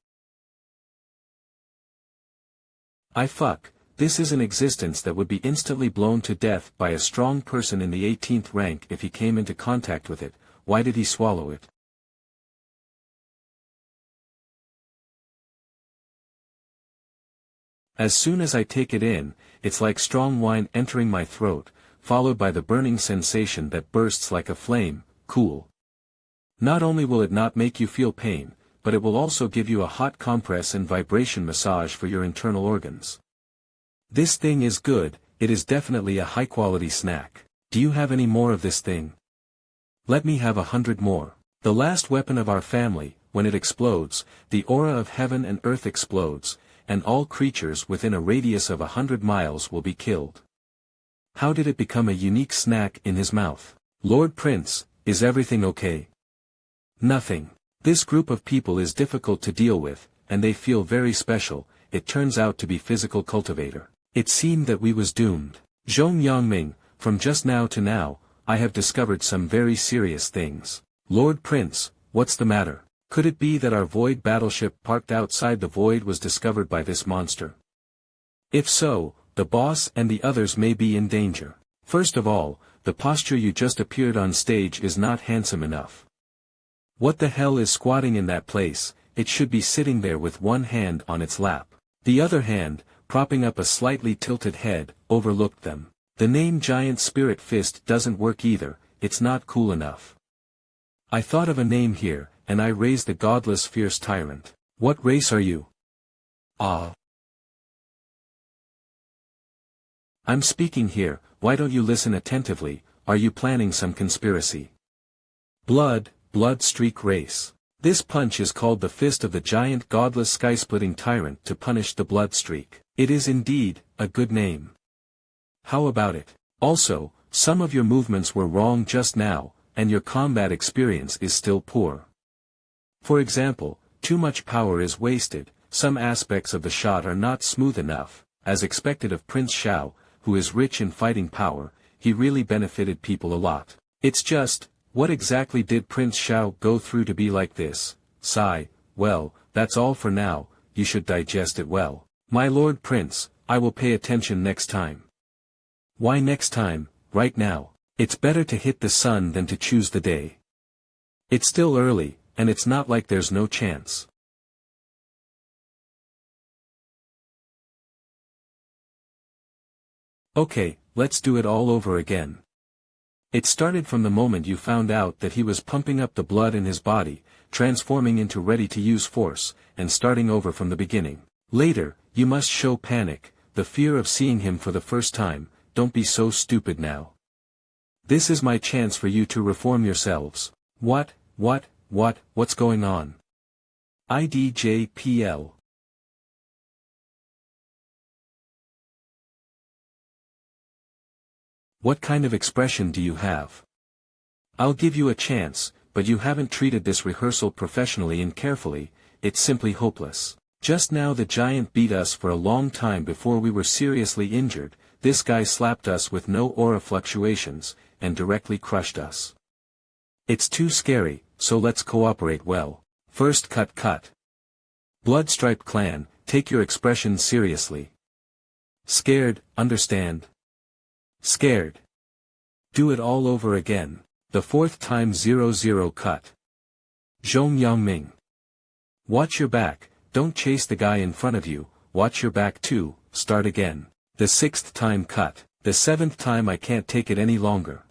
This is an existence that would be instantly blown to death by a strong person in the 18th rank if he came into contact with it. Why did he swallow it? As soon as I take it in, it's like strong wine entering my throat, followed by the burning sensation that bursts like a flame. Cool. Not only will it not make you feel pain, but it will also give you a hot compress and vibration massage for your internal organs. This thing is good, it is definitely a high-quality snack. Do you have any more of this thing? Let me have 100 more. The last weapon of our family, when it explodes, the aura of heaven and earth explodes, and all creatures within a radius of 100 miles will be killed. How did it become a unique snack in his mouth? Lord Prince, is everything okay? Nothing. This group of people is difficult to deal with, and they feel very special. It turns out to be physical cultivator. It seemed that we was doomed. Zhong Yangming, from just now to now, I have discovered some very serious things. Lord Prince, what's the matter? Could it be that our void battleship parked outside the void was discovered by this monster? If so, the boss and the others may be in danger. First of all, the posture you just appeared on stage is not handsome enough. What the hell is squatting in that place? It should be sitting there with one hand on its lap. The other hand, propping up a slightly tilted head, overlooked them. The name Giant Spirit Fist doesn't work either, it's not cool enough. I thought of a name here, and I raised the godless fierce tyrant. What race are you? Ah. I'm speaking here, why don't you listen attentively? Are you planning some conspiracy? Blood streak race. This punch is called the fist of the giant godless sky-splitting tyrant to punish the blood streak. It is indeed, a good name. How about it? Also, some of your movements were wrong just now, and your combat experience is still poor. For example, too much power is wasted, some aspects of the shot are not smooth enough, as expected of Prince Xiao, who is rich in fighting power, he really benefited people a lot. It's just, what exactly did Prince Xiao go through to be like this? Sigh, well, that's all for now, you should digest it well. My Lord Prince, I will pay attention next time. Why next time, right now? It's better to hit the sun than to choose the day. It's still early, and it's not like there's no chance. Okay, let's do it all over again. It started from the moment you found out that he was pumping up the blood in his body, transforming into ready-to-use force, and starting over from the beginning. Later, you must show panic, the fear of seeing him for the first time. Don't be so stupid now. This is my chance for you to reform yourselves. What's going on? IDJPL. What kind of expression do you have? I'll give you a chance, but you haven't treated this rehearsal professionally and carefully, it's simply hopeless. Just now the giant beat us for a long time before we were seriously injured, this guy slapped us with no aura fluctuations, and directly crushed us. It's too scary, so let's cooperate well. First cut. Bloodstriped clan, take your expression seriously. Scared, understand? Scared. Do it all over again. The fourth time 00 cut. Zhong Yangming. Watch your back, don't chase the guy in front of you, watch your back too, start again. The 6th time cut. The 7th time I can't take it any longer.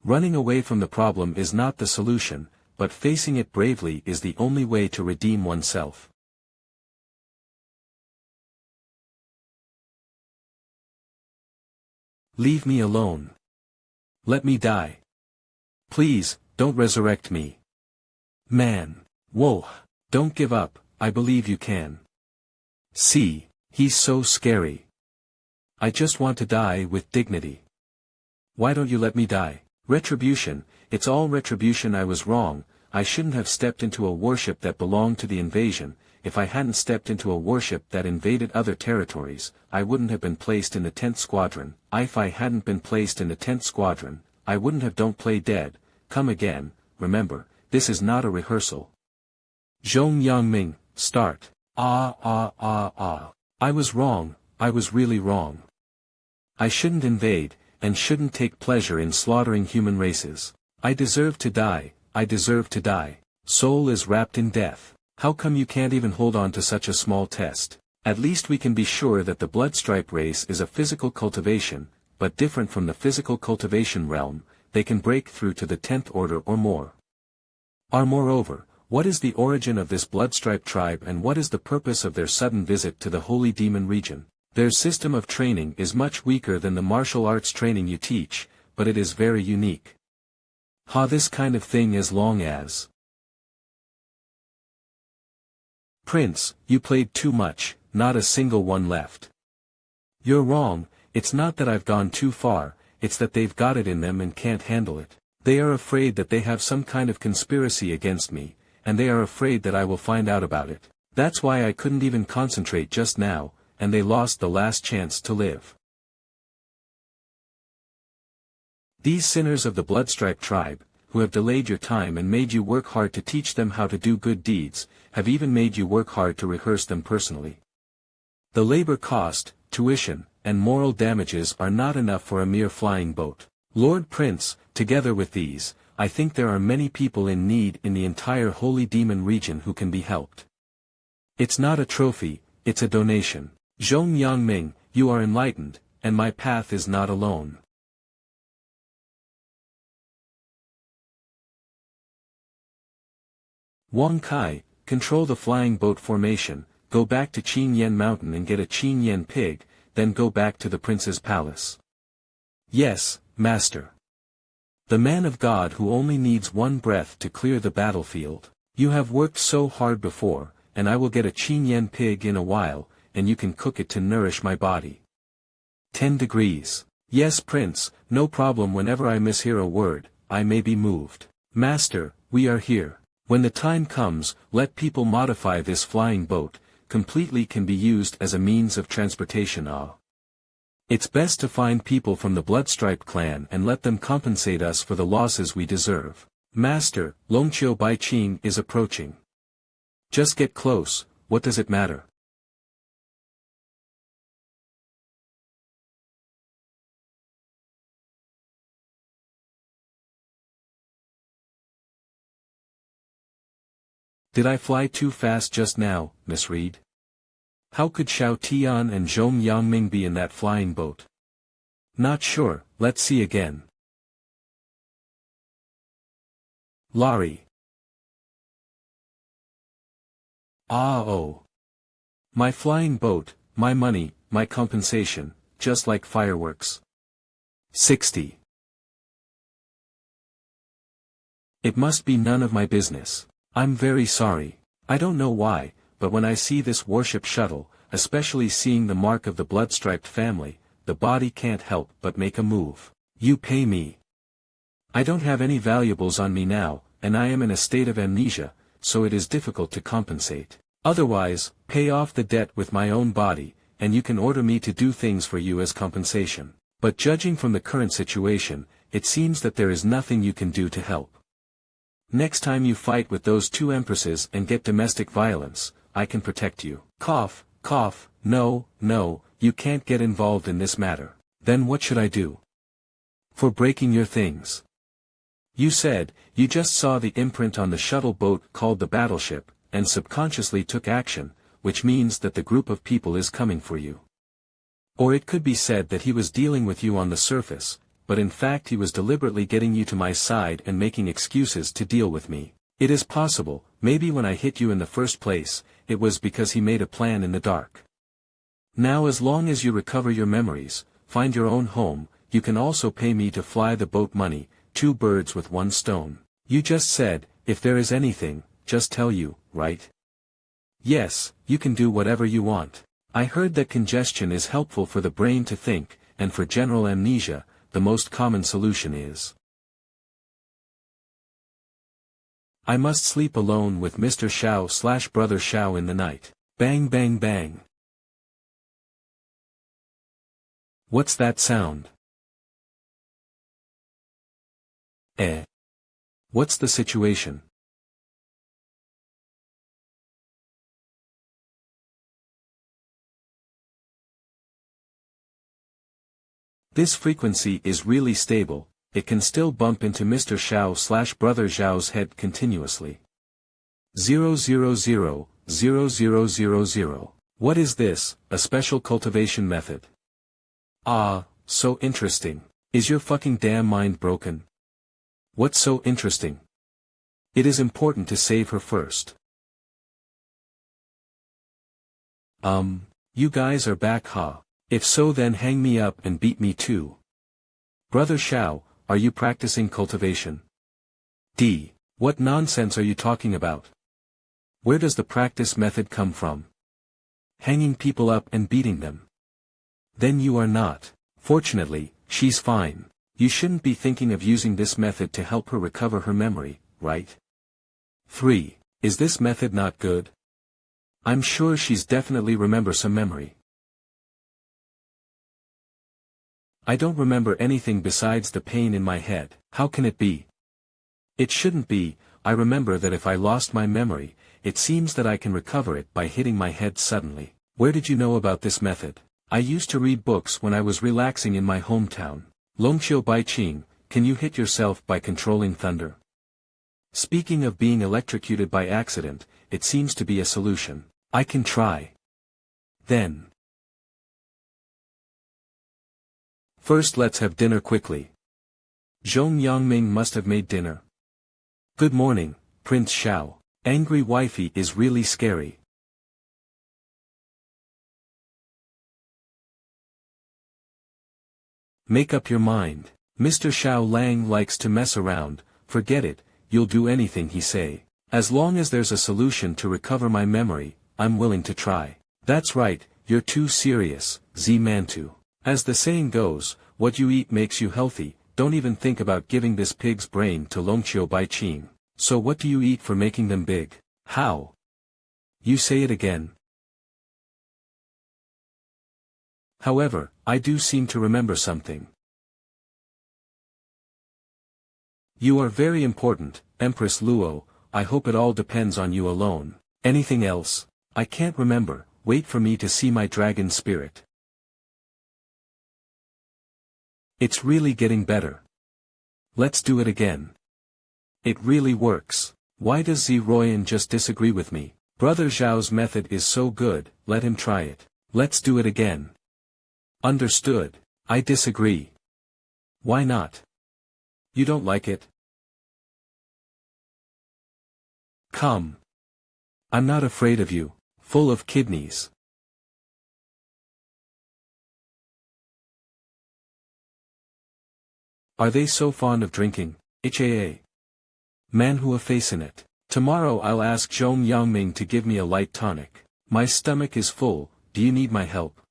Running away from the problem is not the solution, but facing it bravely is the only way to redeem oneself. Leave me alone. Let me die. Please, don't resurrect me. Man. Whoa. Don't give up, I believe you can. See, he's so scary. I just want to die with dignity. Why don't you let me die? Retribution, it's all retribution. I was wrong, I shouldn't have stepped into a warship that belonged to the invasion. If I hadn't stepped into a warship that invaded other territories, I wouldn't have been placed in the 10th squadron. If I hadn't been placed in the 10th squadron, I wouldn't have. Don't play dead, come again. Remember, this is not a rehearsal. Zhong Yangming, start. I was wrong, I was really wrong. I shouldn't invade, and shouldn't take pleasure in slaughtering human races. I deserve to die, I deserve to die. Soul is wrapped in death. How come you can't even hold on to such a small test? At least we can be sure that the bloodstripe race is a physical cultivation, but different from the physical cultivation realm. They can break through to the 10th order or more. Moreover, what is the origin of this bloodstripe tribe and what is the purpose of their sudden visit to the Holy Demon region? Their system of training is much weaker than the martial arts training you teach, but it is very unique. This kind of thing as long as... Prince, you played too much, not a single one left. You're wrong, it's not that I've gone too far, it's that they've got it in them and can't handle it. They are afraid that they have some kind of conspiracy against me, and they are afraid that I will find out about it. That's why I couldn't even concentrate just now, and they lost the last chance to live. These sinners of the bloodstripe tribe, who have delayed your time and made you work hard to teach them how to do good deeds, have even made you work hard to rehearse them personally. The labor cost, tuition, and moral damages are not enough for a mere flying boat. Lord Prince, together with these, I think there are many people in need in the entire Holy Demon region who can be helped. It's not a trophy, it's a donation. Zhong Yangming, you are enlightened, and my path is not alone. Wang Kai, control the flying boat formation, go back to Chinen Mountain and get a Chinen pig, then go back to the prince's palace. Yes, master. The man of God who only needs one breath to clear the battlefield. You have worked so hard before, and I will get a Chinen pig in a while, and you can cook it to nourish my body. 10 degrees. Yes, prince, no problem. Whenever I mishear a word, I may be moved. Master, we are here. When the time comes, let people modify this flying boat, completely can be used as a means of transportation. It's best to find people from the Bloodstripe clan and let them compensate us for the losses we deserve. Master, Longqiu Baiqing is approaching. Just get close, what does it matter? Did I fly too fast just now, Miss Reed? How could Xiao Tian and Zhong Yangming be in that flying boat? Not sure, let's see again. Laurie. Oh. My flying boat, my money, my compensation, just like fireworks. 60. It must be none of my business. I'm very sorry. I don't know why, but when I see this warship shuttle, especially seeing the mark of the blood-striped family, the body can't help but make a move. You pay me. I don't have any valuables on me now, and I am in a state of amnesia, so it is difficult to compensate. Otherwise, pay off the debt with my own body, and you can order me to do things for you as compensation. But judging from the current situation, it seems that there is nothing you can do to help. Next time you fight with those two empresses and get domestic violence, I can protect you. Cough, cough, no, you can't get involved in this matter. Then what should I do? For breaking your things. You said, you just saw the imprint on the shuttle boat called the battleship, and subconsciously took action, which means that the group of people is coming for you. Or it could be said that he was dealing with you on the surface, but in fact he was deliberately getting you to my side and making excuses to deal with me. It is possible, maybe when I hit you in the first place, it was because he made a plan in the dark. Now as long as you recover your memories, find your own home, you can also pay me to fly the boat money, 2 birds with 1 stone. You just said, if there is anything, just tell you, right? Yes, you can do whatever you want. I heard that congestion is helpful for the brain to think, and for general amnesia, the most common solution is: I must sleep alone with Mr. Xiao/Brother Xiao in the night. Bang bang bang. What's that sound? What's the situation? This frequency is really stable, it can still bump into Mr. Xiao/Brother Xiao's head continuously. 0000000. What is this, a special cultivation method? Ah, so interesting. Is your fucking damn mind broken? What's so interesting? It is important to save her first. You guys are back, huh? If so then hang me up and beat me too. Brother Xiao, are you practicing cultivation? What nonsense are you talking about? Where does the practice method come from? Hanging people up and beating them. Then you are not. Fortunately, she's fine. You shouldn't be thinking of using this method to help her recover her memory, right? 3. Is this method not good? I'm sure she's definitely remember some memory. I don't remember anything besides the pain in my head. How can it be? It shouldn't be. I remember that if I lost my memory, it seems that I can recover it by hitting my head suddenly. Where did you know about this method? I used to read books when I was relaxing in my hometown. Longqiu Bai Qing, can you hit yourself by controlling thunder? Speaking of being electrocuted by accident, it seems to be a solution. I can try. Then. First let's have dinner quickly. Zhong Yangming must have made dinner. Good morning, Prince Xiao. Angry wifey is really scary. Make up your mind. Mr. Xiao Lang likes to mess around, forget it, you'll do anything he say. As long as there's a solution to recover my memory, I'm willing to try. That's right, you're too serious, Z Mantu. As the saying goes, what you eat makes you healthy, don't even think about giving this pig's brain to Longqiu Bai Qing. So what do you eat for making them big? How? You say it again. However, I do seem to remember something. You are very important, Empress Luo, I hope it all depends on you alone. Anything else? I can't remember, wait for me to see my dragon spirit. It's really getting better. Let's do it again. It really works. Why does Z Royan just disagree with me? Brother Zhao's method is so good, let him try it. Let's do it again. Understood. I disagree. Why not? You don't like it? Come. I'm not afraid of you, full of kidneys. Are they so fond of drinking? HAA. Manhua facing it. Tomorrow I'll ask Zhong Yangming to give me a light tonic. My stomach is full, do you need my help?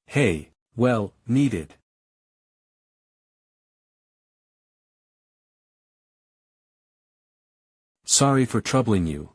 Hey, well, needed. Sorry for troubling you.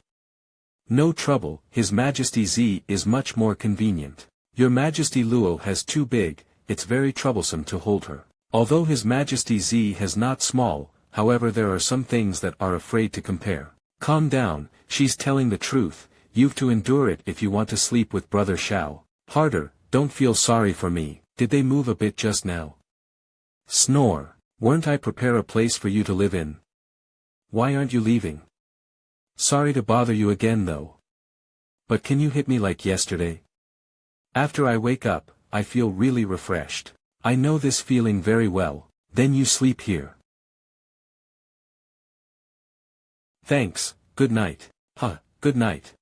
No trouble, His Majesty Z is much more convenient. Your Majesty Luo has too big, it's very troublesome to hold her. Although His Majesty Z has not small, however there are some things that are afraid to compare. Calm down, she's telling the truth, you've to endure it if you want to sleep with Brother Xiao. Harder, don't feel sorry for me, did they move a bit just now? Snore, weren't I prepare a place for you to live in? Why aren't you leaving? Sorry to bother you again though. But can you hit me like yesterday? After I wake up, I feel really refreshed. I know this feeling very well. Then you sleep here. Thanks, good night. Good night.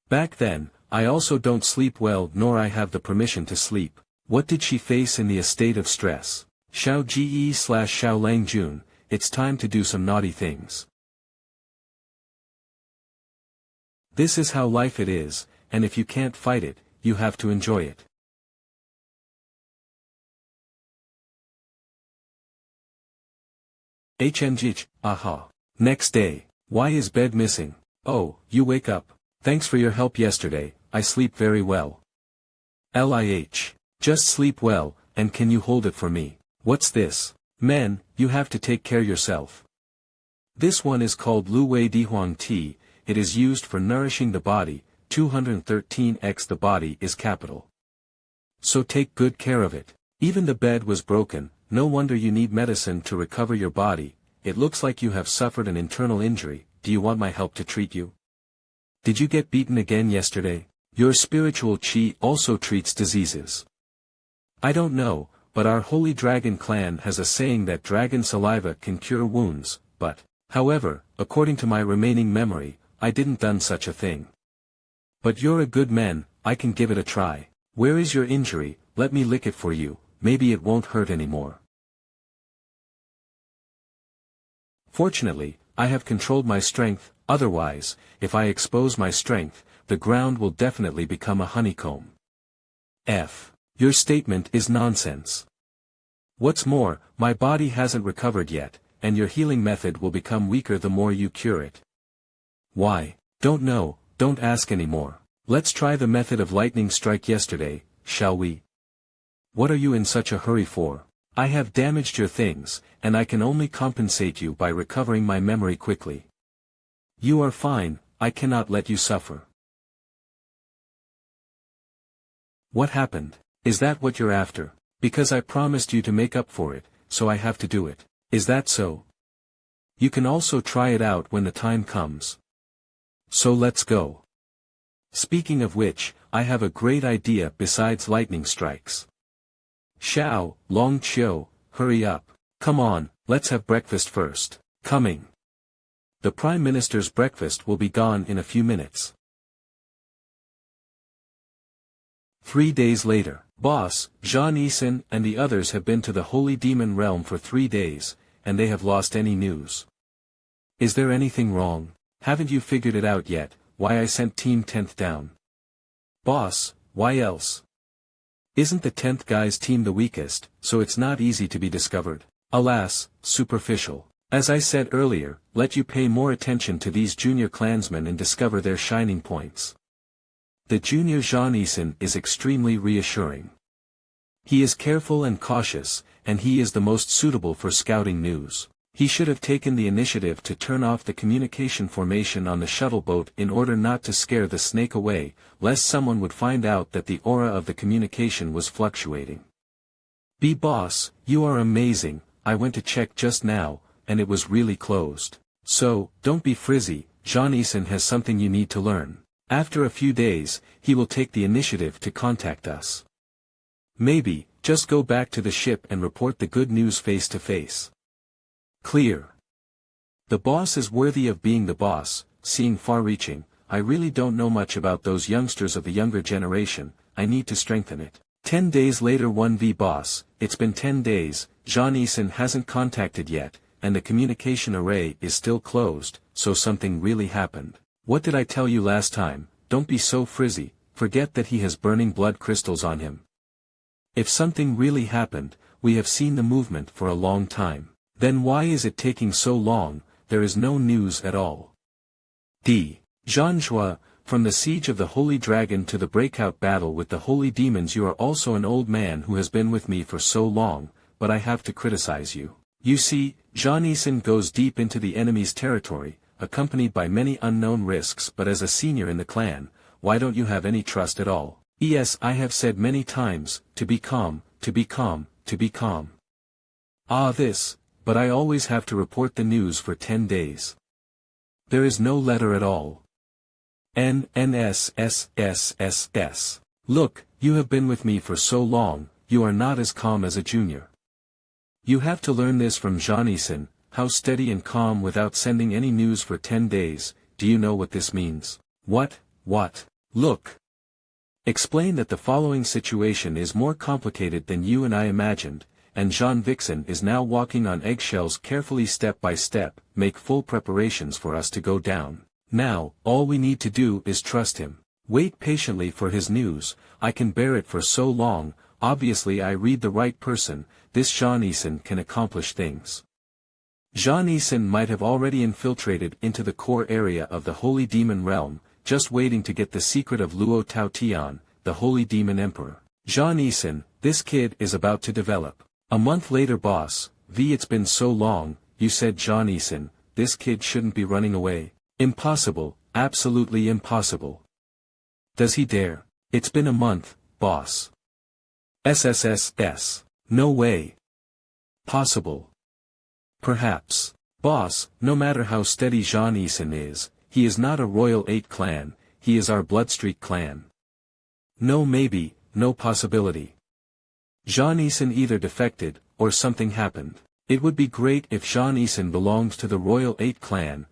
Back then, I also don't sleep well nor I have the permission to sleep. What did she face in the estate of stress? Xiao Ge/Xiao Lang Jun, it's time to do some naughty things. This is how life it is, and if you can't fight it, you have to enjoy it. HNGH, aha. Next day. Why is bed missing? Oh, you wake up. Thanks for your help yesterday, I sleep very well. LIH. Just sleep well, and can you hold it for me? What's this? Men, you have to take care yourself. This one is called Lu Wei Di Huang Tea, it is used for nourishing the body, 213x the body is capital. So take good care of it. Even the bed was broken, no wonder you need medicine to recover your body, it looks like you have suffered an internal injury, do you want my help to treat you? Did you get beaten again yesterday? Your spiritual chi also treats diseases. I don't know, but our holy dragon clan has a saying that dragon saliva can cure wounds, but, however, according to my remaining memory, I didn't done such a thing. But you're a good man, I can give it a try. Where is your injury? Let me lick it for you, maybe it won't hurt anymore. Fortunately, I have controlled my strength, otherwise, if I expose my strength, the ground will definitely become a honeycomb. F. Your statement is nonsense. What's more, my body hasn't recovered yet, and your healing method will become weaker the more you cure it. Why? Don't know, don't ask anymore. Let's try the method of lightning strike yesterday, shall we? What are you in such a hurry for? I have damaged your things, and I can only compensate you by recovering my memory quickly. You are fine, I cannot let you suffer. What happened? Is that what you're after? Because I promised you to make up for it, so I have to do it. Is that so? You can also try it out when the time comes. So let's go. Speaking of which, I have a great idea besides lightning strikes. Xiao, Long Qiu, hurry up. Come on, let's have breakfast first. Coming. The Prime Minister's breakfast will be gone in a few minutes. 3 days later, Boss, Zhan Yixin and the others have been to the Holy Demon Realm for 3 days, and they have lost any news. Is there anything wrong? Haven't you figured it out yet, why I sent Team 10th down? Boss, why else? Isn't the 10th guy's team the weakest, so it's not easy to be discovered? Alas, superficial. As I said earlier, let you pay more attention to these junior clansmen and discover their shining points. The junior Zhan Yixin is extremely reassuring. He is careful and cautious, and he is the most suitable for scouting news. He should have taken the initiative to turn off the communication formation on the shuttle boat in order not to scare the snake away, lest someone would find out that the aura of the communication was fluctuating. Boss, you are amazing, I went to check just now, and it was really closed. So, don't be frizzy, Zhan Yixin has something you need to learn. After a few days, he will take the initiative to contact us. Maybe, just go back to the ship and report the good news face to face. Clear. The boss is worthy of being the boss, seeing far-reaching, I really don't know much about those youngsters of the younger generation, I need to strengthen it. 10 days later 1v boss, it's been 10 days, Zhan Yixin hasn't contacted yet, and the communication array is still closed, so something really happened. What did I tell you last time? Don't be so frizzy, forget that he has burning blood crystals on him. If something really happened, we have seen the movement for a long time. Then why is it taking so long? There is no news at all. Zhanhua, from the siege of the Holy Dragon to the breakout battle with the Holy Demons, you are also an old man who has been with me for so long, but I have to criticize you. You see, Zhan Yixin goes deep into the enemy's territory, accompanied by many unknown risks, but as a senior in the clan, why don't you have any trust at all? Yes, I have said many times, to be calm, to be calm, to be calm. Ah this, but I always have to report the news for 10 days. There is no letter at all. NSSSSS. Look, you have been with me for so long, you are not as calm as a junior. You have to learn this from Chinen, how steady and calm without sending any news for 10 days, do you know what this means? What? Look. Explain that the following situation is more complicated than you and I imagined, and Jean Vixen is now walking on eggshells carefully step by step, make full preparations for us to go down. Now, all we need to do is trust him. Wait patiently for his news, I can bear it for so long, obviously I read the right person, this Chinen can accomplish things. Chinen might have already infiltrated into the core area of the Holy Demon Realm, just waiting to get the secret of Luo Tao Tian, the Holy Demon Emperor. Chinen, this kid is about to develop. A month later boss, it's been so long, you said Chinen, this kid shouldn't be running away. Impossible, absolutely impossible. Does he dare? It's been a month, boss. SSSS. No way. Possible. Perhaps. Boss, no matter how steady Chinen is, he is not a Royal 8 clan, he is our Bloodstreak clan. No maybe, no possibility. Chinen either defected, or something happened. It would be great if Chinen belonged to the Royal 8 clan,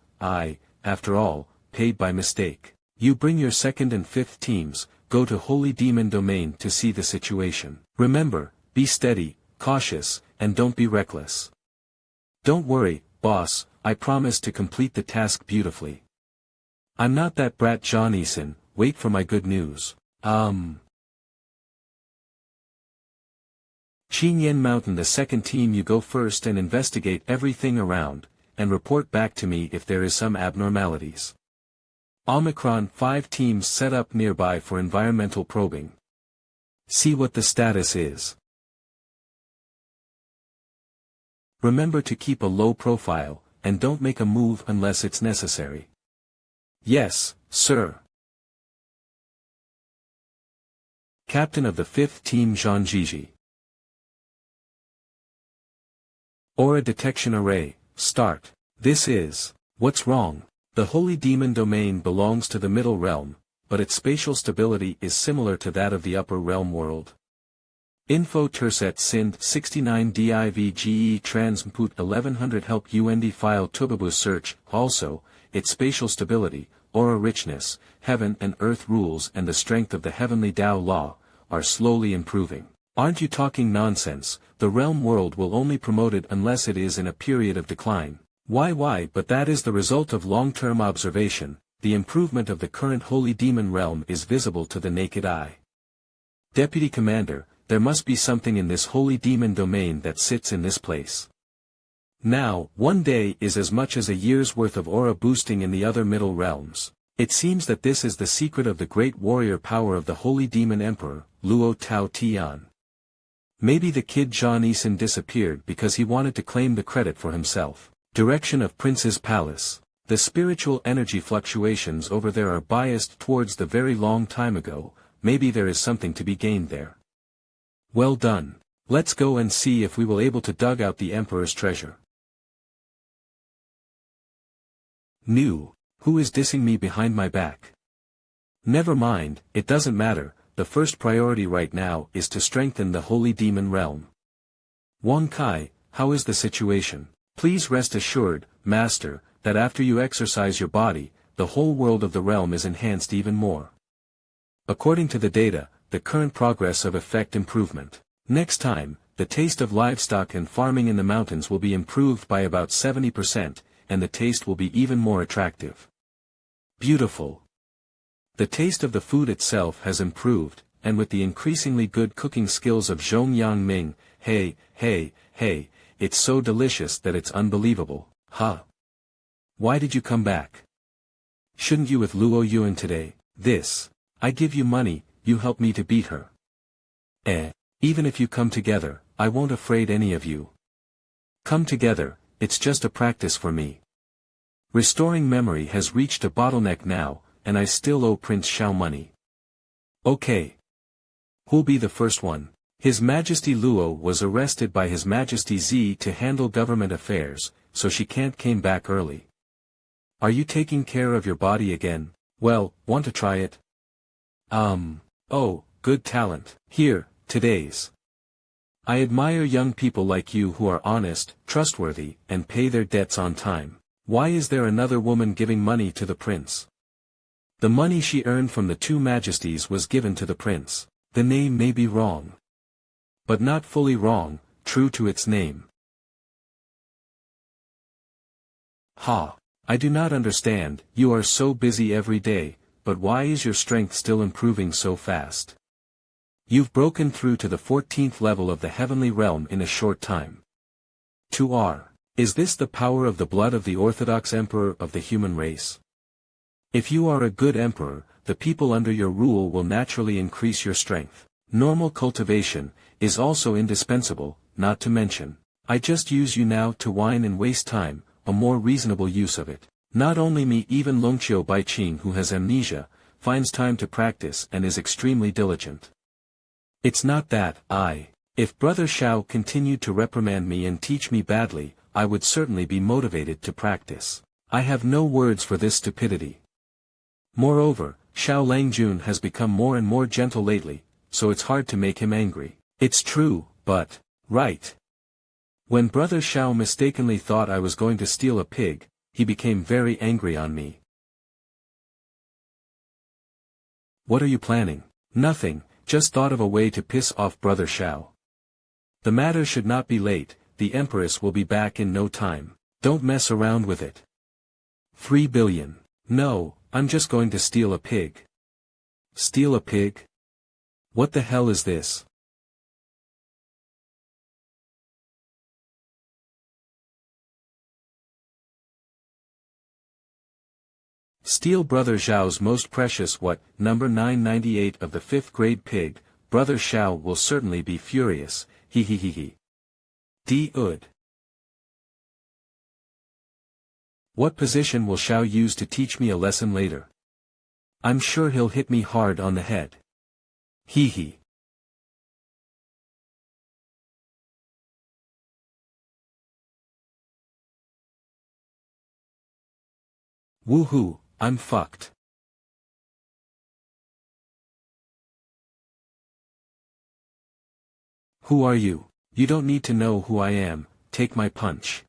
after all, paid by mistake. You bring your 2nd and 5th teams, go to Holy Demon Domain to see the situation. Remember, be steady, cautious, and don't be reckless. Don't worry, boss, I promise to complete the task beautifully. I'm not that brat Chinen, wait for my good news. Chinen Mountain, the 2nd team, you go first and investigate everything around, and report back to me if there is some abnormalities. Omicron, 5 teams set up nearby for environmental probing. See what the status is. Remember to keep a low profile, and don't make a move unless it's necessary. Yes, sir. Captain of the 5th Team Jean Gigi. Aura Detection Array, start. This is, what's wrong? The Holy Demon Domain belongs to the Middle Realm, but its spatial stability is similar to that of the Upper Realm world. Info Terset Sind 69 DIVGE Transput 1100 Help UND File Tubabu Search. Also, its spatial stability, aura richness, heaven and earth rules and the strength of the heavenly Tao law, are slowly improving. Aren't you talking nonsense? The realm world will only promote it unless it is in a period of decline. Why, but that is the result of long-term observation, the improvement of the current Holy Demon Realm is visible to the naked eye. Deputy Commander, there must be something in this Holy Demon Domain that sits in this place. Now, 1 day is as much as a year's worth of aura boosting in the other middle realms. It seems that this is the secret of the great warrior power of the Holy Demon Emperor, Luo Tao Tian. Maybe the kid Chinen disappeared because he wanted to claim the credit for himself. Direction of Prince's Palace. The spiritual energy fluctuations over there are biased towards the very long time ago, maybe there is something to be gained there. Well done. Let's go and see if we will able to dug out the Emperor's treasure. New. Who is dissing me behind my back? Never mind, it doesn't matter, the first priority right now is to strengthen the Holy Demon Realm. Wang Kai, how is the situation? Please rest assured, Master, that after you exercise your body, the whole world of the realm is enhanced even more. According to the data, the current progress of effect improvement. Next time, the taste of livestock and farming in the mountains will be improved by about 70%, and the taste will be even more attractive. Beautiful. The taste of the food itself has improved, and with the increasingly good cooking skills of Zhong Yangming, hey, it's so delicious that it's unbelievable, huh? Why did you come back? Shouldn't you with Luo Yuan today? I give you money, you help me to beat her. Even if you come together, I won't afraid any of you. Come together, it's just a practice for me. Restoring memory has reached a bottleneck now, and I still owe Prince Xiao money. Okay. Who'll be the first one? His Majesty Luo was arrested by His Majesty Z to handle government affairs, so she can't came back early. Are you taking care of your body again? Well, want to try it? Oh, good talent. Here, today's. I admire young people like you who are honest, trustworthy, and pay their debts on time. Why is there another woman giving money to the prince? The money she earned from the two majesties was given to the prince. The name may be wrong, but not fully wrong, true to its name. Ha! I do not understand, you are so busy every day, but why is your strength still improving so fast? You've broken through to the 14th level of the heavenly realm in a short time. 2R. Is this the power of the blood of the Orthodox Emperor of the human race? If you are a good emperor, the people under your rule will naturally increase your strength. Normal cultivation is also indispensable, not to mention, I just use you now to whine and waste time, a more reasonable use of it. Not only me, even Longqiu Baiqing, who has amnesia, finds time to practice and is extremely diligent. It's not that, if Brother Xiao continued to reprimand me and teach me badly, I would certainly be motivated to practice. I have no words for this stupidity. Moreover, Xiao Langjun has become more and more gentle lately, so it's hard to make him angry. It's true, but, right. When Brother Xiao mistakenly thought I was going to steal a pig, he became very angry on me. What are you planning? Nothing, just thought of a way to piss off Brother Xiao. The matter should not be late, the Empress will be back in no time. Don't mess around with it. 3 billion. No, I'm just going to steal a pig. Steal a pig? What the hell is this? Steal Brother Xiao's most precious number 998 of the 5th grade pig, Brother Xiao will certainly be furious, he. D-ud. What position will Xiao use to teach me a lesson later? I'm sure he'll hit me hard on the head. He. Woohoo, I'm fucked. Who are you? You don't need to know who I am, take my punch.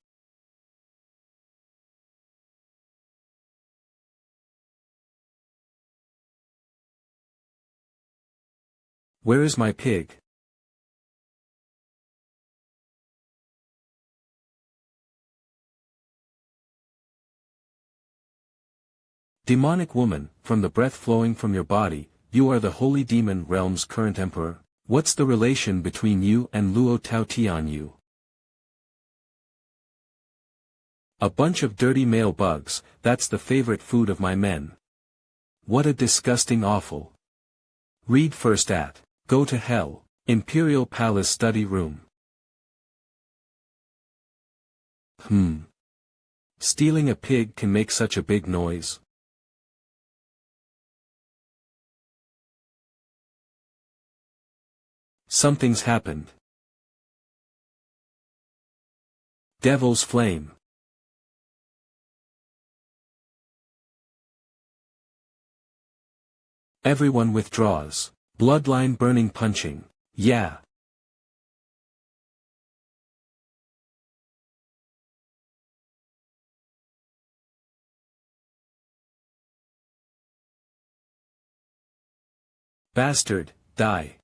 Where is my pig? Demonic woman, from the breath flowing from your body, you are the holy demon realm's current emperor. What's the relation between you and Luo Tao Tianyu? A bunch of dirty male bugs, that's the favorite food of my men. What a disgusting awful. Read first at, go to hell, Imperial Palace study room. Stealing a pig can make such a big noise. Something's happened. Devil's flame. Everyone withdraws. Bloodline burning punching. Yeah. Bastard, die.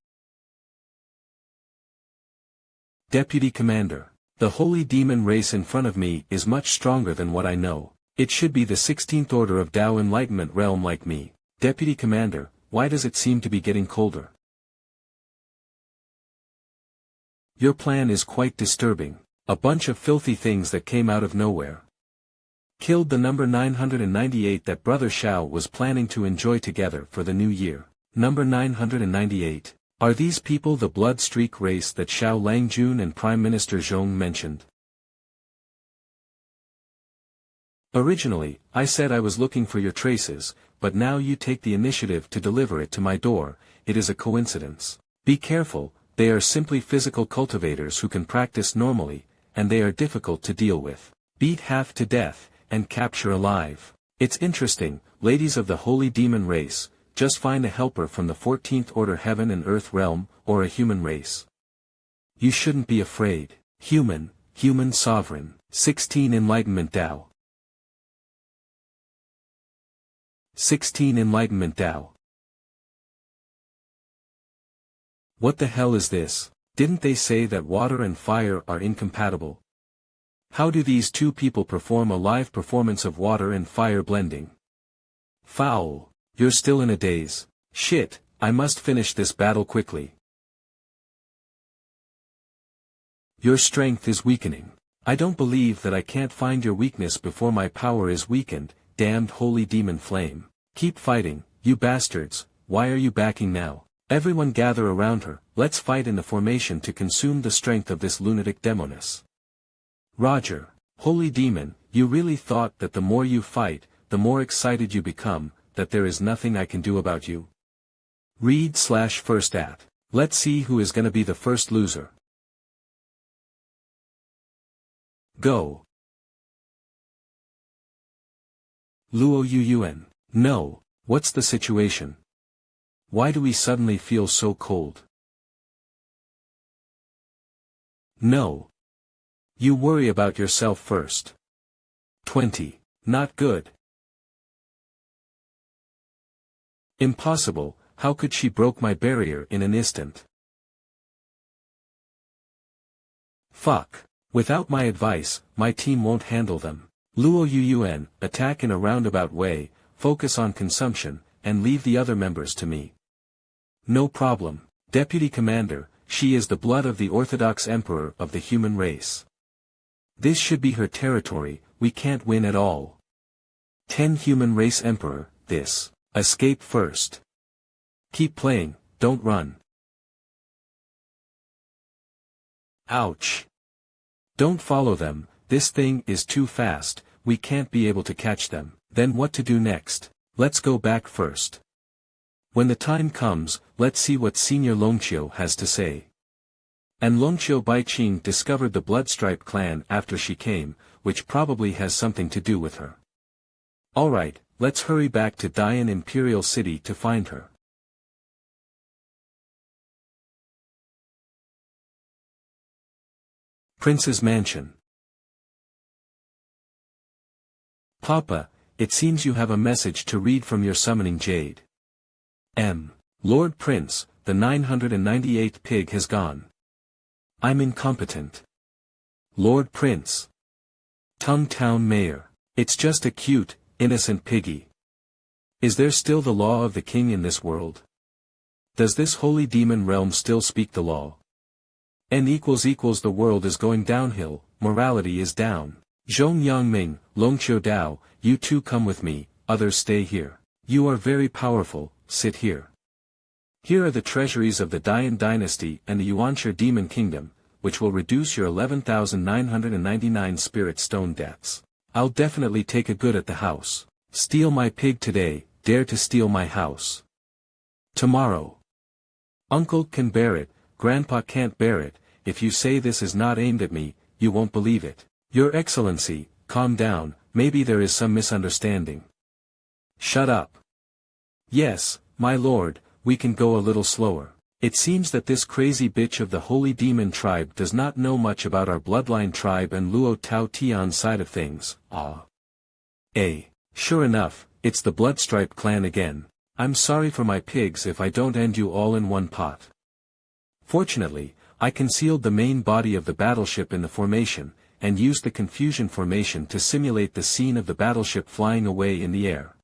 Deputy Commander. The holy demon race in front of me is much stronger than what I know. It should be the 16th order of Tao Enlightenment realm like me. Deputy Commander, why does it seem to be getting colder? Your plan is quite disturbing. A bunch of filthy things that came out of nowhere. Killed the number 998 that Brother Xiao was planning to enjoy together for the new year. Number 998. Are these people the blood streak race that Xiao Langjun and Prime Minister Zhong mentioned? Originally, I said I was looking for your traces, but now you take the initiative to deliver it to my door. It is a coincidence. Be careful, they are simply physical cultivators who can practice normally, and they are difficult to deal with. Beat half to death, and capture alive. It's interesting, ladies of the holy demon race, just find a helper from the 14th order heaven and earth realm, or a human race. You shouldn't be afraid. Human sovereign. 16 Enlightenment Tao. 16 Enlightenment Tao. What the hell is this? Didn't they say that water and fire are incompatible? How do these two people perform a live performance of water and fire blending? Foul. You're still in a daze. Shit, I must finish this battle quickly. Your strength is weakening. I don't believe that I can't find your weakness before my power is weakened, damned holy demon flame. Keep fighting, you bastards. Why are you backing now? Everyone gather around her, let's fight in the formation to consume the strength of this lunatic demoness. Roger. Holy demon, you really thought that the more you fight, the more excited you become, that there is nothing I can do about you? Read/first at. Let's see who is gonna be the first loser. Go. Luo Yuyuan. No, what's the situation? Why do we suddenly feel so cold? No. You worry about yourself first. 20. Not good. Impossible, how could she broke my barrier in an instant? Fuck. Without my advice, my team won't handle them. Luo Yuyuan, attack in a roundabout way, focus on consumption, and leave the other members to me. No problem, Deputy Commander, she is the blood of the Orthodox Emperor of the human race. This should be her territory, we can't win at all. 10 Human Race Emperor, this. Escape first. Keep playing, don't run. Ouch. Don't follow them, this thing is too fast, we can't be able to catch them. Then what to do next? Let's go back first. When the time comes, let's see what Senior Longqiu has to say. And Longqiu Baiqing discovered the Bloodstripe clan after she came, which probably has something to do with her. Alright, let's hurry back to Dian Imperial City to find her. Prince's Mansion. Papa, it seems you have a message to read from your summoning jade. Lord Prince, the 998th pig has gone. I'm incompetent. Lord Prince. Tung Town Mayor. It's just a cute, innocent piggy. Is there still the law of the king in this world? Does this holy demon realm still speak the law? The world is going downhill, morality is down. Zhong Yangming, Longqiu Dao, you two come with me, others stay here. You are very powerful, sit here. Here are the treasuries of the Dian dynasty and the Yuanshi demon kingdom, which will reduce your 11,999 spirit stone debts. I'll definitely take a good at the house. Steal my pig today, dare to steal my house. Tomorrow. Uncle can bear it, Grandpa can't bear it, if you say this is not aimed at me, you won't believe it. Your Excellency, calm down, maybe there is some misunderstanding. Shut up. Yes, my lord, we can go a little slower. It seems that this crazy bitch of the holy demon tribe does not know much about our bloodline tribe and Luo Tao Tian side of things. Sure enough, it's the Bloodstripe clan again. I'm sorry for my pigs if I don't end you all in one pot. Fortunately, I concealed the main body of the battleship in the formation, and used the confusion formation to simulate the scene of the battleship flying away in the air.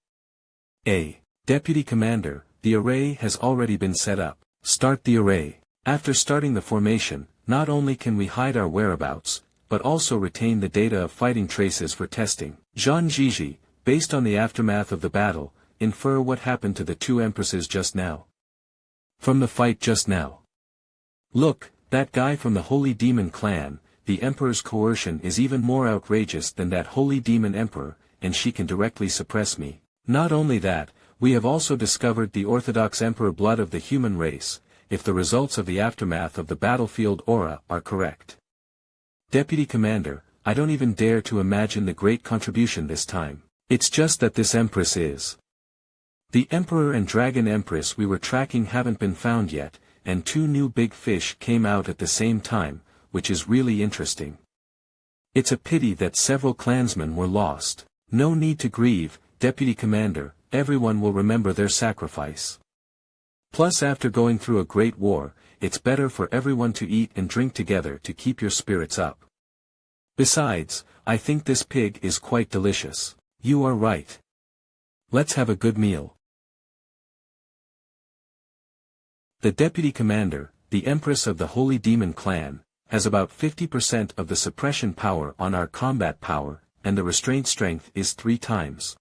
Deputy Commander, the array has already been set up. Start the array. After starting the formation, not only can we hide our whereabouts, but also retain the data of fighting traces for testing. Zhang Jiji, based on the aftermath of the battle, infer what happened to the two empresses just now. From the fight just now. Look, that guy from the Holy Demon clan, the Emperor's coercion is even more outrageous than that Holy Demon Emperor, and she can directly suppress me. Not only that, we have also discovered the Orthodox Emperor blood of the human race, if the results of the aftermath of the battlefield aura are correct. Deputy Commander, I don't even dare to imagine the great contribution this time. It's just that this Empress is. The Emperor and Dragon Empress we were tracking haven't been found yet, and 2 new big fish came out at the same time, which is really interesting. It's a pity that several clansmen were lost. No need to grieve, Deputy Commander, everyone will remember their sacrifice. Plus, after going through a great war, it's better for everyone to eat and drink together to keep your spirits up. Besides, I think this pig is quite delicious. You are right. Let's have a good meal. The Deputy Commander, the Empress of the Holy Demon Clan, has about 50% of the suppression power on our combat power, and the restraint strength is 3 times.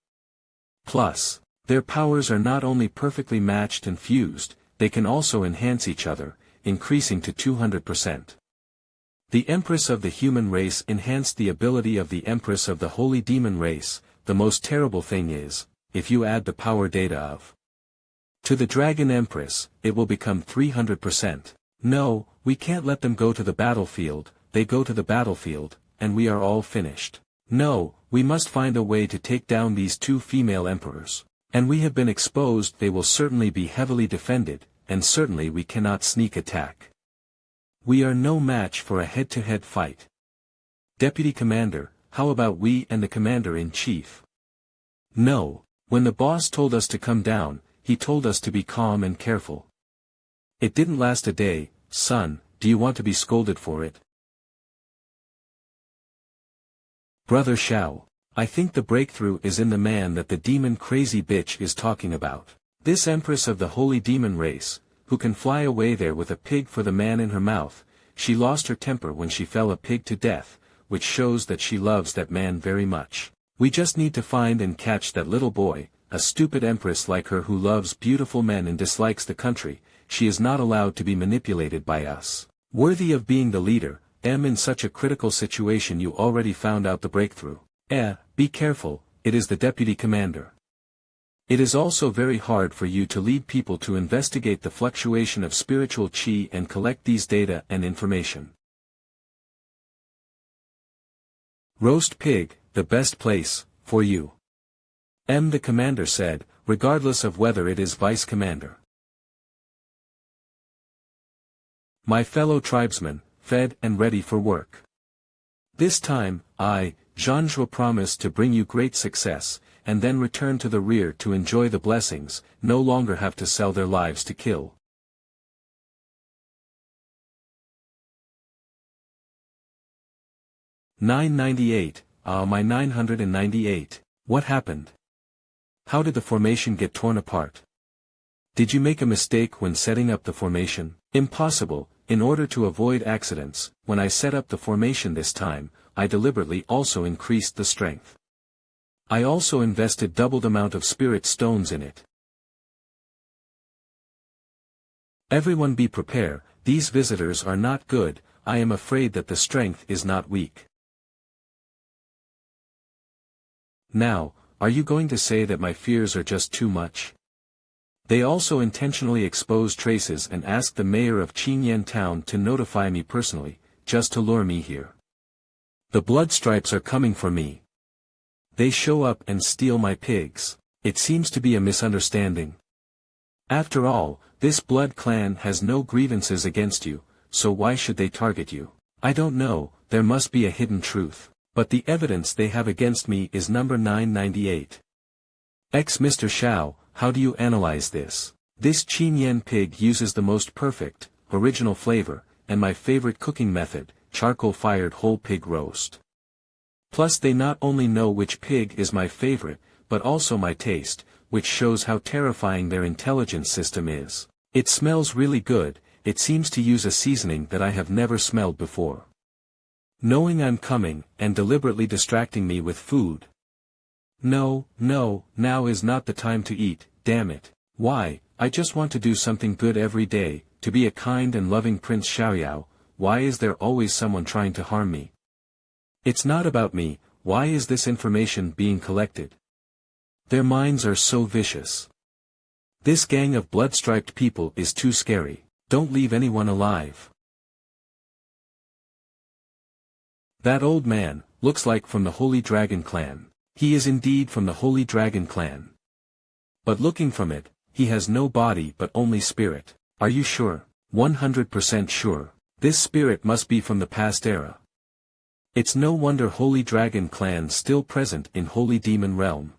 Plus, their powers are not only perfectly matched and fused, they can also enhance each other, increasing to 200%. The Empress of the human race enhanced the ability of the Empress of the Holy Demon race. The most terrible thing is, if you add the power data of to the Dragon Empress, it will become 300%. No, we can't let them go to the battlefield, they go to the battlefield, and we are all finished. No, we must find a way to take down these 2 female emperors. And we have been exposed, they will certainly be heavily defended, and certainly we cannot sneak attack. We are no match for a head-to-head fight. Deputy Commander, how about we and the Commander-in-Chief? No, when the boss told us to come down, he told us to be calm and careful. It didn't last a day, son, do you want to be scolded for it? Brother Shao, I think the breakthrough is in the man that the demon crazy bitch is talking about. This Empress of the Holy Demon race, who can fly away there with a pig for the man in her mouth. She lost her temper when she fell a pig to death, which shows that she loves that man very much. We just need to find and catch that little boy, a stupid Empress like her who loves beautiful men and dislikes the country. She is not allowed to be manipulated by us. Worthy of being the leader, in such a critical situation you already found out the breakthrough. Be careful, it is the Deputy Commander. It is also very hard for you to lead people to investigate the fluctuation of spiritual chi and collect these data and information. Roast pig, the best place, for you. The Commander said, regardless of whether it is Vice Commander. My fellow tribesmen, fed and ready for work. This time, I, Manhwa, promise to bring you great success, and then return to the rear to enjoy the blessings, no longer have to sell their lives to kill. (998) My 998. What happened? How did the formation get torn apart? Did you make a mistake when setting up the formation? Impossible. In order to avoid accidents, when I set up the formation this time, I deliberately also increased the strength. I also invested doubled amount of spirit stones in it. Everyone be prepared, these visitors are not good, I am afraid that the strength is not weak. Now, are you going to say that my fears are just too much? They also intentionally expose traces and ask the mayor of Chinen town to notify me personally, just to lure me here. The blood stripes are coming for me. They show up and steal my pigs. It seems to be a misunderstanding. After all, this blood clan has no grievances against you, so why should they target you? I don't know, there must be a hidden truth. But the evidence they have against me is number 998. Mr. Shao, how do you analyze this? This Chinen pig uses the most perfect, original flavor, and my favorite cooking method, charcoal-fired whole pig roast. Plus they not only know which pig is my favorite, but also my taste, which shows how terrifying their intelligence system is. It smells really good, it seems to use a seasoning that I have never smelled before. Knowing I'm coming, and deliberately distracting me with food. No, now is not the time to eat, damn it. Why, I just want to do something good every day, to be a kind and loving Prince Xiaoyao. Why is there always someone trying to harm me? It's not about me, why is this information being collected? Their minds are so vicious. This gang of blood-striped people is too scary. Don't leave anyone alive. That old man, looks like from the Holy Dragon clan. He is indeed from the Holy Dragon clan. But looking from it, he has no body but only spirit. Are you sure? 100% sure. This spirit must be from the past era. It's no wonder Holy Dragon clan still present in Holy Demon realm.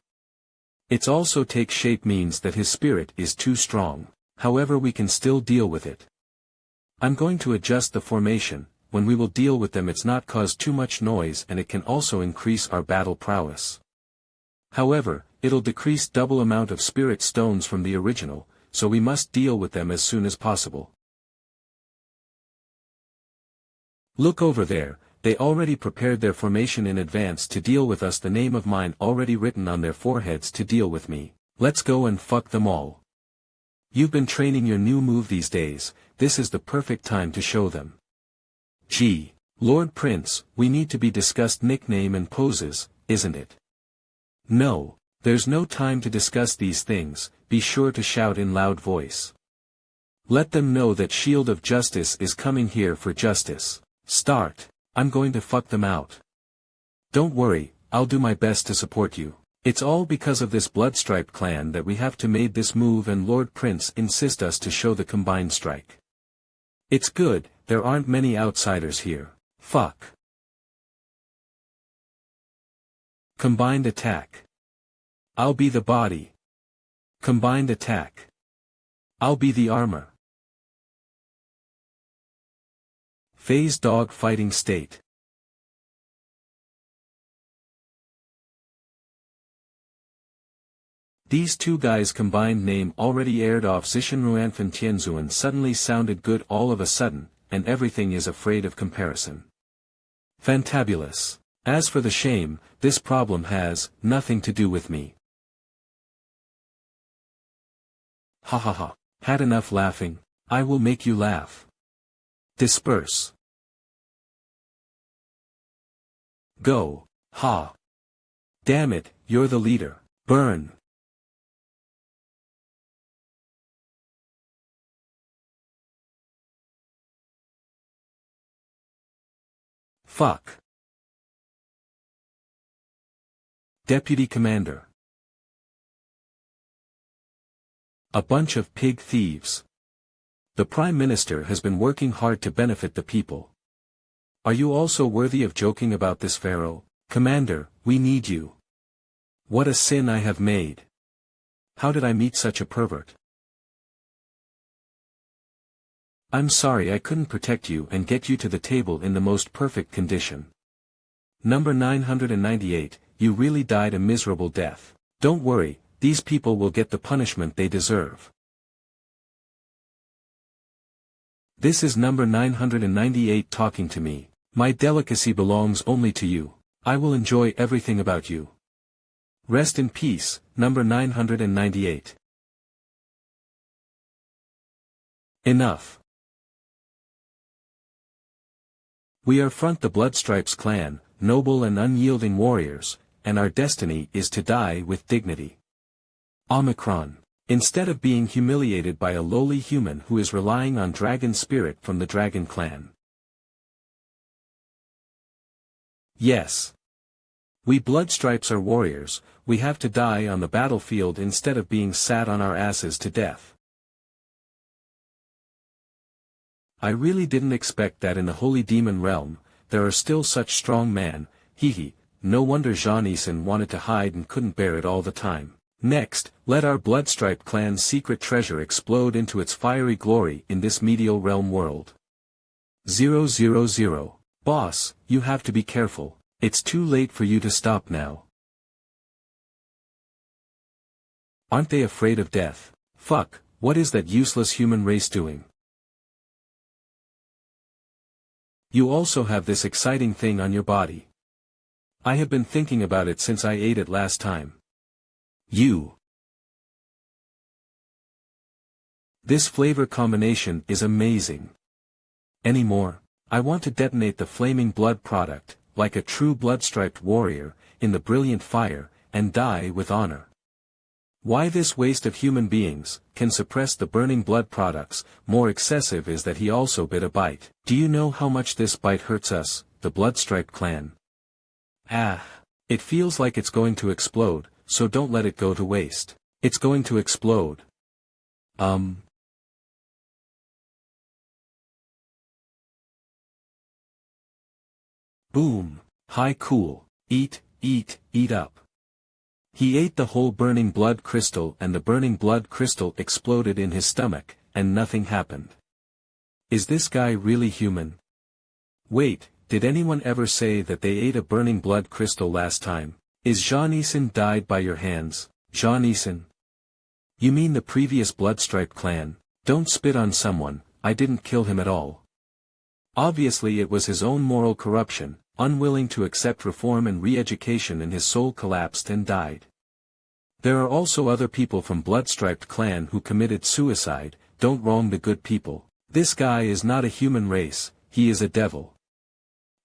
It's also take shape means that his spirit is too strong. However, we can still deal with it. I'm going to adjust the formation. When we will deal with them, it's not cause too much noise, and it can also increase our battle prowess. However, it'll decrease double amount of spirit stones from the original, so we must deal with them as soon as possible. Look over there, they already prepared their formation in advance to deal with us, the name of mine already written on their foreheads to deal with me. Let's go and fuck them all. You've been training your new move these days, this is the perfect time to show them. Gee, Lord Prince, we need to be discussed nickname and poses, isn't it? No, there's no time to discuss these things, be sure to shout in loud voice. Let them know that Shield of Justice is coming here for justice. Start, I'm going to fuck them out. Don't worry, I'll do my best to support you. It's all because of this Bloodstripe clan that we have to made this move, and Lord Prince insist us to show the combined strike. It's good, there aren't many outsiders here. Fuck. Combined attack. I'll be the body. Combined attack. I'll be the armor. Phase dog fighting state. These two guys' combined name already aired off Zishenruanfen Tianzuan suddenly sounded good all of a sudden, and everything is afraid of comparison. Fantabulous. As for the shame, this problem has nothing to do with me. Ha ha ha. Had enough laughing, I will make you laugh. Disperse. Go, ha. Damn it, you're the leader. Burn. Fuck. Deputy Commander. A bunch of pig thieves. The Prime Minister has been working hard to benefit the people. Are you also worthy of joking about this Pharaoh? Commander, we need you. What a sin I have made. How did I meet such a pervert? I'm sorry I couldn't protect you and get you to the table in the most perfect condition. Number 998, you really died a miserable death. Don't worry, these people will get the punishment they deserve. This is number 998 talking to me. My delicacy belongs only to you. I will enjoy everything about you. Rest in peace, number 998. Enough. We are front the Bloodstripes clan, noble and unyielding warriors, and our destiny is to die with dignity. Omicron. Instead of being humiliated by a lowly human who is relying on dragon spirit from the dragon clan. Yes. We Bloodstripes are warriors, we have to die on the battlefield instead of being sat on our asses to death. I really didn't expect that in the Holy Demon realm, there are still such strong men, hee, no wonder Jean-Eason wanted to hide and couldn't bear it all the time. Next, let our Bloodstripe clan's secret treasure explode into its fiery glory in this medial realm world. 000. Boss, you have to be careful, it's too late for you to stop now. Aren't they afraid of death? Fuck, what is that useless human race doing? You also have this exciting thing on your body. I have been thinking about it since I ate it last time. This flavor combination is amazing. Any more? I want to detonate the flaming blood product, like a true blood-striped warrior, in the brilliant fire, and die with honor. Why this waste of human beings can suppress the burning blood products? More excessive is that he also bit a bite. Do you know how much this bite hurts us, the blood-striped clan? Ah! It feels like it's going to explode, so don't let it go to waste. It's going to explode. Boom. Hi cool. Eat, eat, eat up. He ate the whole burning blood crystal and the burning blood crystal exploded in his stomach, and nothing happened. Is this guy really human? Wait, did anyone ever say that they ate a burning blood crystal last time? Is Chinen died by your hands, Chinen? You mean the previous blood-striped clan? Don't spit on someone, I didn't kill him at all. Obviously it was his own moral corruption, unwilling to accept reform and re-education, and his soul collapsed and died. There are also other people from blood-striped clan who committed suicide. Don't wrong the good people. This guy is not a human race, he is a devil.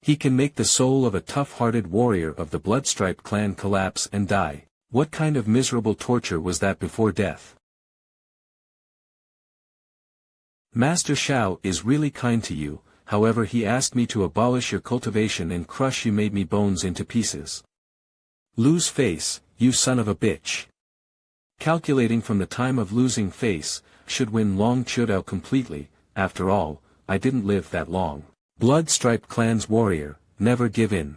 He can make the soul of a tough-hearted warrior of the blood-striped clan collapse and die. What kind of miserable torture was that before death? Master Shao is really kind to you. However, he asked me to abolish your cultivation and crush you, made me bones into pieces. Lose face, you son of a bitch. Calculating from the time of losing face, should win long chud out completely. After all, I didn't live that long. Blood-striped clan's warrior, never give in.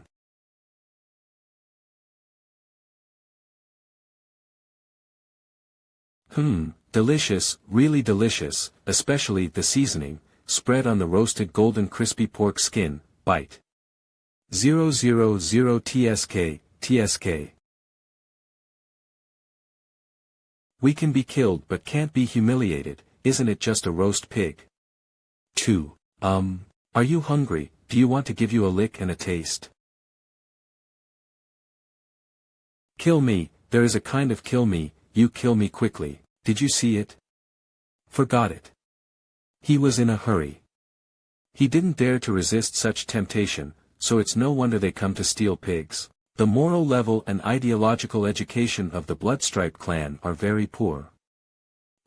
Delicious, really delicious, especially the seasoning. Spread on the roasted golden crispy pork skin, bite. 000 TSK, TSK. We can be killed but can't be humiliated, isn't it just a roast pig? 2. Are you hungry? Do you want to give you a lick and a taste? Kill me, there is a kind of kill me, you kill me quickly, did you see it? Forgot it. He was in a hurry. He didn't dare to resist such temptation, so it's no wonder they come to steal pigs. The moral level and ideological education of the blood-striped clan are very poor.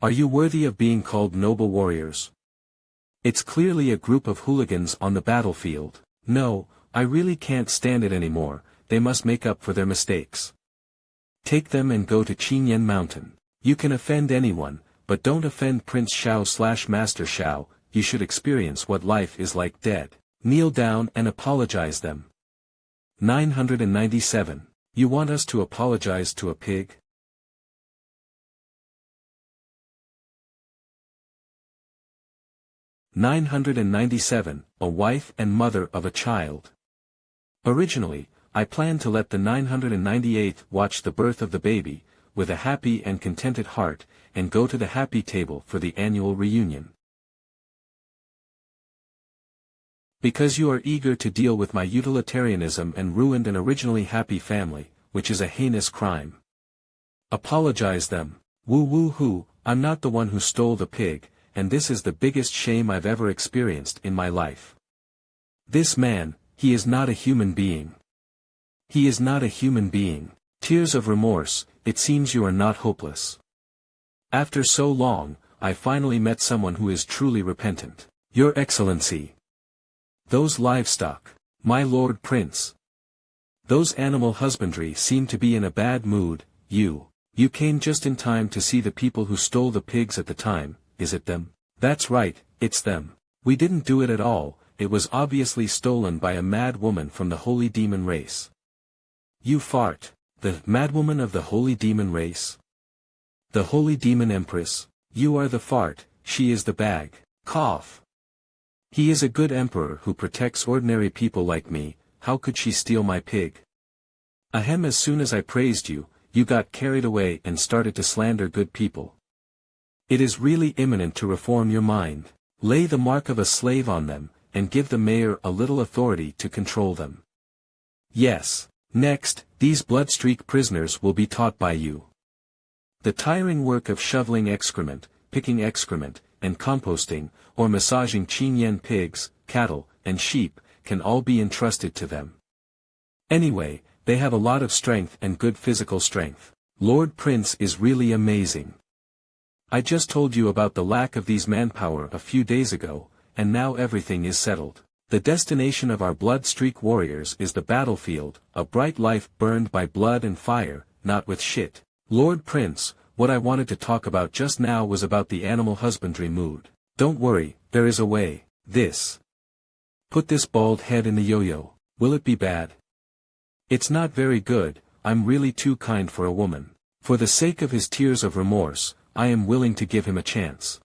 Are you worthy of being called noble warriors? It's clearly a group of hooligans on the battlefield. No, I really can't stand it anymore, they must make up for their mistakes. Take them and go to Chinen Mountain. You can offend anyone, but don't offend Prince Shao/Master Shao, you should experience what life is like dead. Kneel down and apologize them. 997. You want us to apologize to a pig? 997. A wife and mother of a child. Originally, I planned to let the 998th watch the birth of the baby, with a happy and contented heart, and go to the happy table for the annual reunion. Because you are eager to deal with my utilitarianism and ruined an originally happy family, which is a heinous crime. Apologize them. Woo woo hoo, I'm not the one who stole the pig, and this is the biggest shame I've ever experienced in my life. This man, he is not a human being. He is not a human being. Tears of remorse, it seems you are not hopeless. After so long, I finally met someone who is truly repentant. Your Excellency. Those livestock, my Lord Prince. Those animal husbandry seem to be in a bad mood. You came just in time to see the people who stole the pigs at the time, is it them? That's right, it's them. We didn't do it at all, it was obviously stolen by a mad woman from the holy demon race. You fart. The madwoman of the holy demon race? The holy demon Empress? You are the fart, she is the bag. Cough. He is a good emperor who protects ordinary people like me, how could she steal my pig? Ahem, as soon as I praised you, you got carried away and started to slander good people. It is really imminent to reform your mind. Lay the mark of a slave on them, and give the mayor a little authority to control them. Yes. Next, these blood-streak prisoners will be taught by you. The tiring work of shoveling excrement, picking excrement, and composting, or massaging Chinen pigs, cattle, and sheep, can all be entrusted to them. Anyway, they have a lot of strength and good physical strength. Lord Prince is really amazing. I just told you about the lack of these manpower a few days ago, and now everything is settled. The destination of our blood streak warriors is the battlefield, a bright life burned by blood and fire, not with shit. Lord Prince, what I wanted to talk about just now was about the animal husbandry mood. Don't worry, there is a way. Put this bald head in the yo-yo. Will it be bad? It's not very good. I'm really too kind for a woman. For the sake of his tears of remorse, I am willing to give him a chance.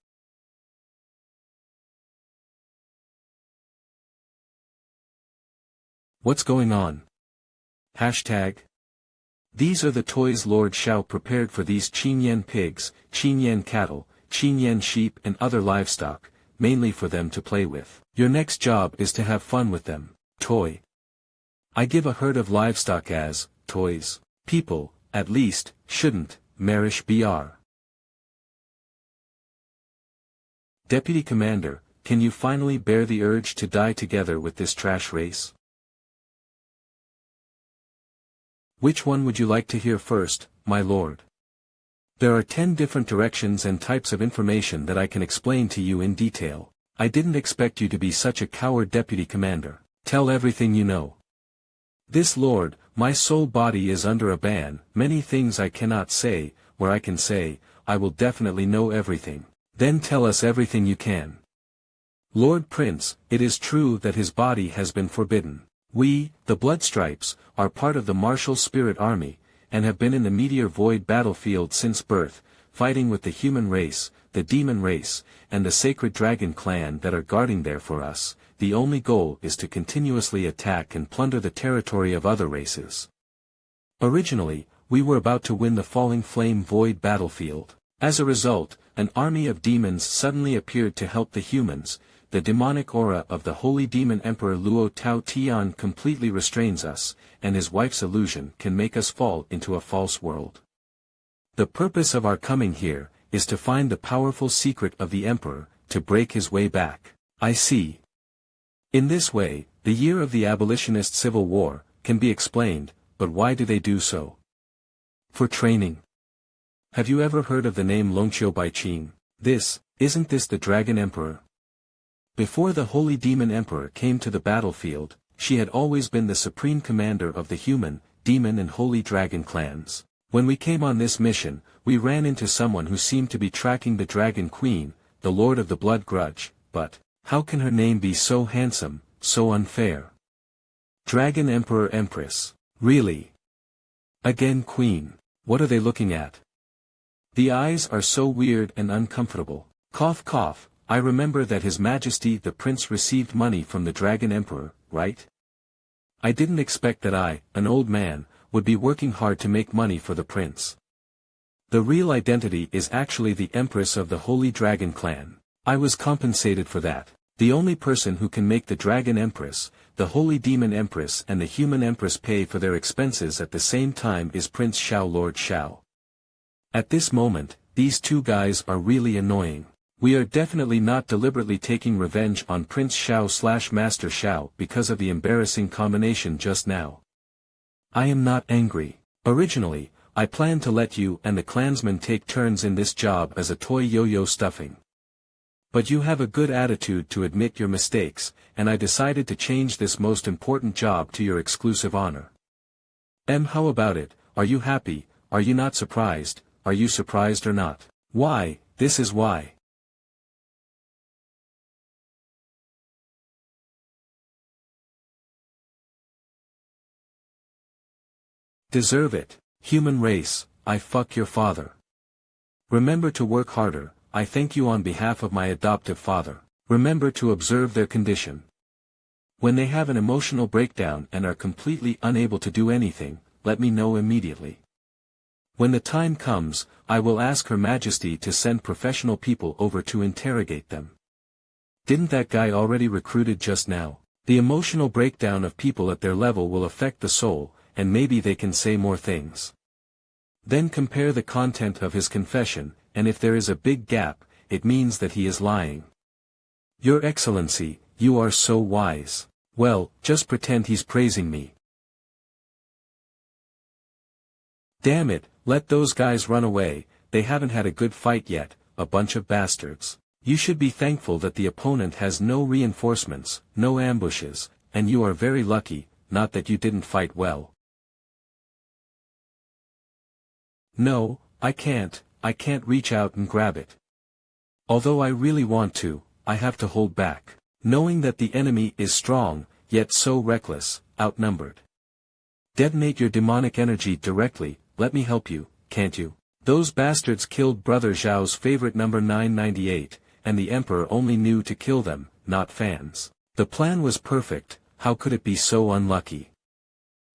What's going on? Hashtag. These are the toys Lord Shao prepared for these Chinen pigs, Chinen cattle, Chinen sheep and other livestock, mainly for them to play with. Your next job is to have fun with them. Toy. I give a herd of livestock as toys. People, at least, shouldn't, marish br. Deputy Commander, can you finally bear the urge to die together with this trash race? Which one would you like to hear first, my lord? There are 10 different directions and types of information that I can explain to you in detail. I didn't expect you to be such a coward, Deputy Commander. Tell everything you know. This lord, my soul body is under a ban, many things I cannot say, where I can say, I will definitely know everything. Then tell us everything you can. Lord Prince, it is true that his body has been forbidden. We, the Bloodstripes, are part of the martial spirit army, and have been in the Meteor Void battlefield since birth, fighting with the human race, the demon race, and the sacred dragon clan that are guarding there for us. The only goal is to continuously attack and plunder the territory of other races. Originally, we were about to win the Falling Flame Void battlefield. As a result, an army of demons suddenly appeared to help the humans. The demonic aura of the holy demon emperor Luo Tao Tian completely restrains us, and his wife's illusion can make us fall into a false world. The purpose of our coming here is to find the powerful secret of the emperor, to break his way back. I see. In this way, the year of the abolitionist civil war can be explained, but why do they do so? For training. Have you ever heard of the name Longqiu Baiqing? Isn't this the Dragon Emperor? Before the Holy Demon Emperor came to the battlefield, she had always been the supreme commander of the human, demon and holy dragon clans. When we came on this mission, we ran into someone who seemed to be tracking the Dragon Queen, the Lord of the Blood Grudge, but how can her name be so handsome, so unfair? Dragon Emperor Empress. Really? Again Queen. What are they looking at? The eyes are so weird and uncomfortable. Cough cough. I remember that His Majesty the Prince received money from the Dragon Emperor, right? I didn't expect that I, an old man, would be working hard to make money for the prince. The real identity is actually the Empress of the Holy Dragon Clan. I was compensated for that. The only person who can make the Dragon Empress, the Holy Demon Empress and the Human Empress pay for their expenses at the same time is Prince Shao, Lord Shao. At this moment, these two guys are really annoying. We are definitely not deliberately taking revenge on Prince Shao/Master Shao because of the embarrassing combination just now. I am not angry. Originally, I planned to let you and the clansmen take turns in this job as a toy yo-yo stuffing. But you have a good attitude to admit your mistakes, and I decided to change this most important job to your exclusive honor. How about it? Are you happy? Are you not surprised? Are you surprised or not? Why? This is why. Deserve it. Human race, I fuck your father. Remember to work harder. I thank you on behalf of my adoptive father. Remember to observe their condition. When they have an emotional breakdown and are completely unable to do anything, let me know immediately. When the time comes, I will ask Her Majesty to send professional people over to interrogate them. Didn't that guy already recruited just now? The emotional breakdown of people at their level will affect the soul, and maybe they can say more things. Then compare the content of his confession, and if there is a big gap, it means that he is lying. Your Excellency, you are so wise. Well, just pretend he's praising me. Damn it, let those guys run away, they haven't had a good fight yet, a bunch of bastards. You should be thankful that the opponent has no reinforcements, no ambushes, and you are very lucky, not that you didn't fight well. No, I can't reach out and grab it. Although I really want to, I have to hold back, knowing that the enemy is strong, yet so reckless, outnumbered. Detonate your demonic energy directly, let me help you, can't you? Those bastards killed Brother Zhao's favorite number 998, and the Emperor only knew to kill them, not fans. The plan was perfect, how could it be so unlucky?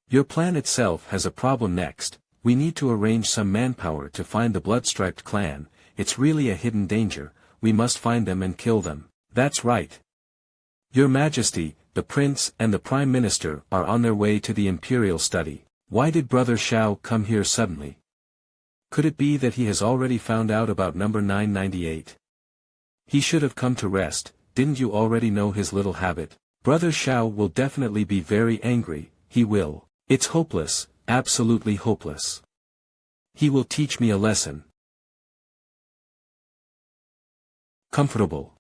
Your plan itself has a problem next. We need to arrange some manpower to find the blood-striped clan, it's really a hidden danger, we must find them and kill them. That's right. Your Majesty, the Prince and the Prime Minister are on their way to the Imperial study. Why did Brother Zhao come here suddenly? Could it be that he has already found out about number 998? He should have come to rest, didn't you already know his little habit? Brother Zhao will definitely be very angry, he will. It's hopeless. Absolutely hopeless. He will teach me a lesson. Comfortable.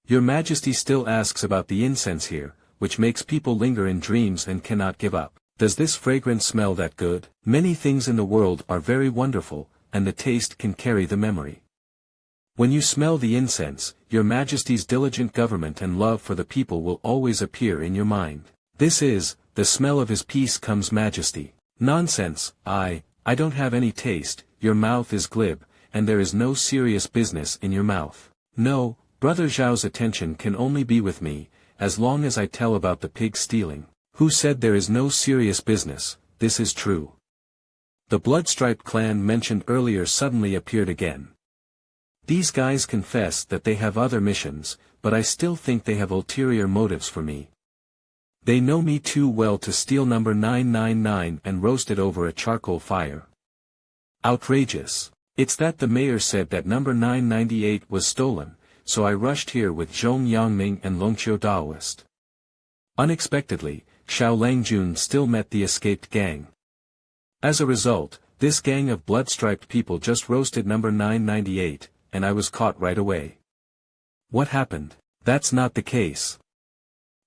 Your Majesty still asks about the incense here, which makes people linger in dreams and cannot give up. Does this fragrance smell that good? Many things in the world are very wonderful, and the taste can carry the memory. When you smell the incense, your Majesty's diligent government and love for the people will always appear in your mind. This is, the smell of his peace comes Majesty. Nonsense, I don't have any taste, your mouth is glib, and there is no serious business in your mouth. No, Brother Zhao's attention can only be with me, as long as I tell about the pig stealing. Who said there is no serious business? This is true. The blood-striped clan mentioned earlier suddenly appeared again. These guys confess that they have other missions, but I still think they have ulterior motives for me. They know me too well to steal number 999 and roast it over a charcoal fire. Outrageous. It's that the mayor said that number 998 was stolen, so I rushed here with Zhong Yangming and Longqiu Daoist. Unexpectedly, Xiao Langjun still met the escaped gang. As a result, this gang of blood-striped people just roasted number 998, and I was caught right away. What happened? That's not the case.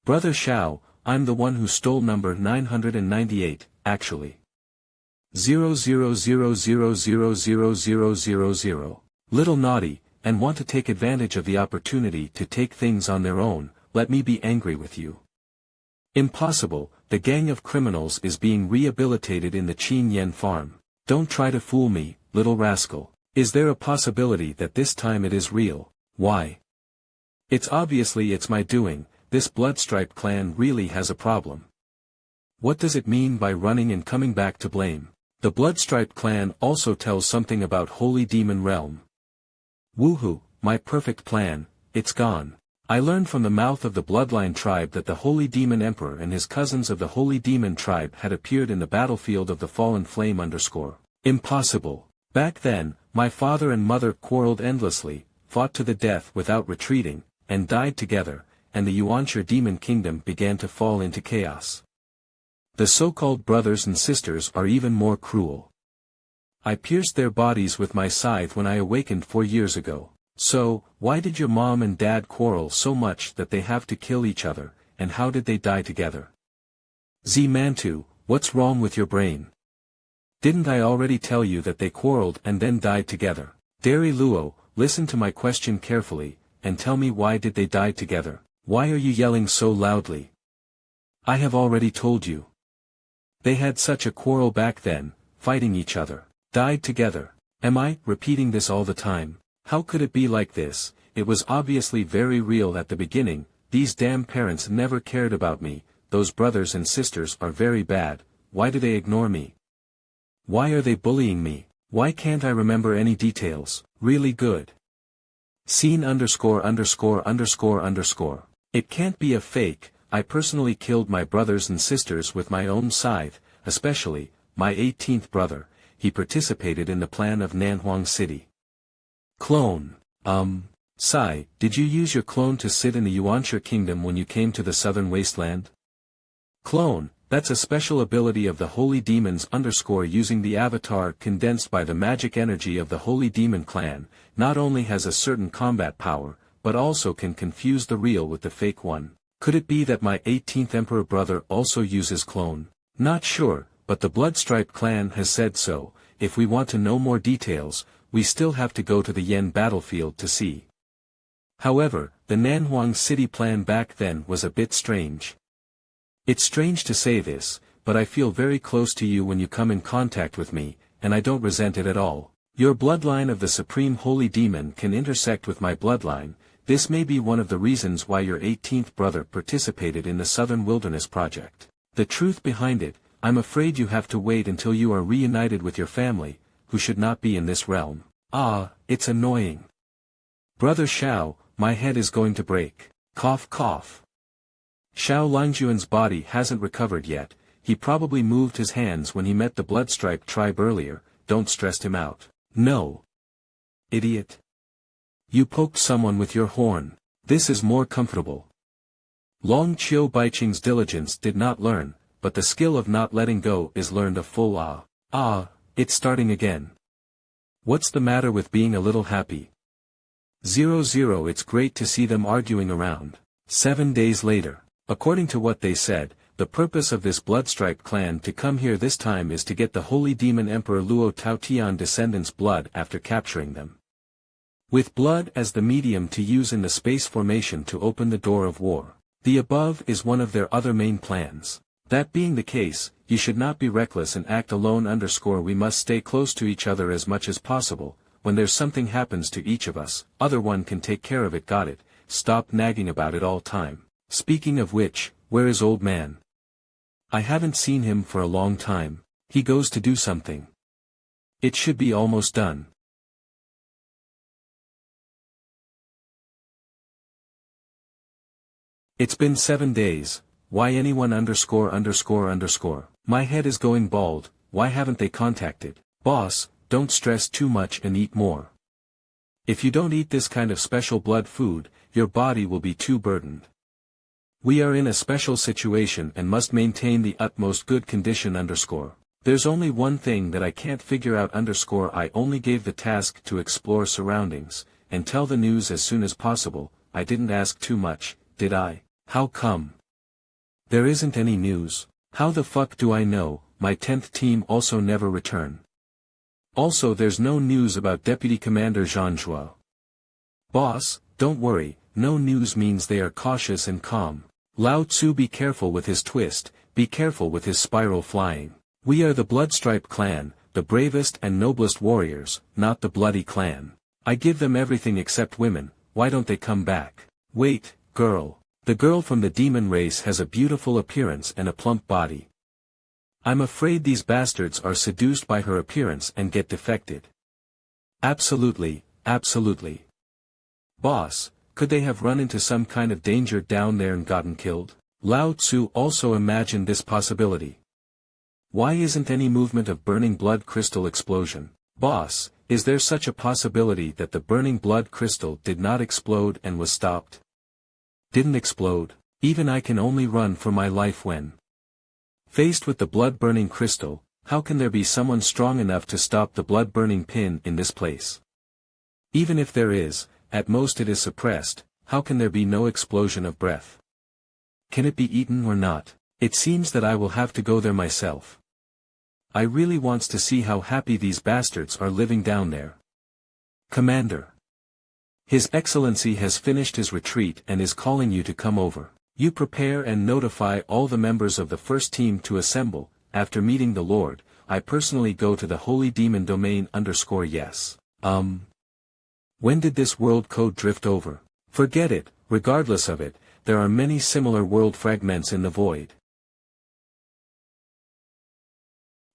Brother Xiao, I'm the one who stole number 998, actually. 000000000. Little naughty, and want to take advantage of the opportunity to take things on their own, let me be angry with you. Impossible, the gang of criminals is being rehabilitated in the Chinen farm. Don't try to fool me, little rascal. Is there a possibility that this time it is real? Why? It's my doing. This blood-striped clan really has a problem. What does it mean by running and coming back to blame? The blood-striped clan also tells something about Holy Demon Realm. Woohoo, my perfect plan, it's gone. I learned from the mouth of the Bloodline tribe that the Holy Demon Emperor and his cousins of the Holy Demon tribe had appeared in the battlefield of the Fallen Flame _ Impossible. Back then, my father and mother quarreled endlessly, fought to the death without retreating, and died together, and the Yuanshi demon kingdom began to fall into chaos. The so-called brothers and sisters are even more cruel. I pierced their bodies with my scythe when I awakened 4 years ago. So, why did your mom and dad quarrel so much that they have to kill each other, and how did they die together? Z-Mantu, what's wrong with your brain? Didn't I already tell you that they quarreled and then died together? Dari Luo, listen to my question carefully, and tell me why did they die together? Why are you yelling so loudly? I have already told you. They had such a quarrel back then, fighting each other. Died together. Am I repeating this all the time? How could it be like this? It was obviously very real at the beginning. These damn parents never cared about me. Those brothers and sisters are very bad. Why do they ignore me? Why are they bullying me? Why can't I remember any details? Really good. Scene ______. It can't be a fake. I personally killed my brothers and sisters with my own scythe, especially, my 18th brother. He participated in the plan of Nanhuang City. Clone. Sai, did you use your clone to sit in the Yuanshi kingdom when you came to the southern wasteland? Clone, That's a special ability of the Holy Demons using the avatar condensed by the magic energy of the Holy Demon clan, not only has a certain combat power, but also can confuse the real with the fake one. Could it be that my 18th Emperor brother also uses clone? Not sure, but the Bloodstripe clan has said so. If we want to know more details, we still have to go to the Yen battlefield to see. However, the Nanhuang city plan back then was a bit strange. It's strange to say this, but I feel very close to you when you come in contact with me, and I don't resent it at all. Your bloodline of the Supreme Holy Demon can intersect with my bloodline. This may be one of the reasons why your 18th brother participated in the Southern Wilderness Project. The truth behind it, I'm afraid you have to wait until you are reunited with your family, who should not be in this realm. Ah, it's annoying. Brother Xiao, my head is going to break. Cough cough. Xiao Langjuan's body hasn't recovered yet. He probably moved his hands when he met the Bloodstripe tribe earlier. Don't stress him out. No. Idiot. You poked someone with your horn. This is more comfortable. Long Qiu Baiqing's diligence did not learn, but the skill of not letting go is learned a full ah. Ah, it's starting again. What's the matter with being a little happy? 00 It's great to see them arguing around. 7 days later. According to what they said, the purpose of this Bloodstripe clan to come here this time is to get the Holy Demon Emperor Luo Taotian descendants' blood after capturing them. With blood as the medium to use in the space formation to open the door of war. The above is one of their other main plans. That being the case, you should not be reckless and act alone. We must stay close to each other as much as possible. When there's something happens to each of us, other one can take care of it. Got it? Stop nagging about it all time. Speaking of which, where is old man? I haven't seen him for a long time. He goes to do something. It should be almost done. It's been 7 days. Why anyone _____? My head is going bald. Why haven't they contacted? Boss, don't stress too much and eat more. If you don't eat this kind of special blood food, your body will be too burdened. We are in a special situation and must maintain the utmost good condition _. There's only one thing that I can't figure out _. I only gave the task to explore surroundings, and tell the news as soon as possible. I didn't ask too much, did I? How come? There isn't any news. How the fuck do I know? My 10th team also never return. Also there's no news about Deputy Commander Zhanzhuo. Boss, don't worry, no news means they are cautious and calm. Lao Tzu, be careful with his twist, be careful with his spiral flying. We are the Bloodstripe clan, the bravest and noblest warriors, not the bloody clan. I give them everything except women. Why don't they come back? Wait, girl. The girl from the demon race has a beautiful appearance and a plump body. I'm afraid these bastards are seduced by her appearance and get defected. Absolutely, absolutely. Boss, could they have run into some kind of danger down there and gotten killed? Lao Tzu also imagined this possibility. Why isn't any movement of burning blood crystal explosion? Boss, is there such a possibility that the burning blood crystal did not explode and was stopped? Didn't explode. Even I can only run for my life when faced with the blood-burning crystal. How can there be someone strong enough to stop the blood-burning pin in this place? Even if there is, at most it is suppressed. How can there be no explosion of breath? Can it be eaten or not? It seems that I will have to go there myself. I really wants to see how happy these bastards are living down there. Commander. His Excellency has finished his retreat and is calling you to come over. You prepare and notify all the members of the first team to assemble. After meeting the Lord, I personally go to the Holy Demon Domain _yes. When did this world code drift over? Forget it. Regardless of it, there are many similar world fragments in the void.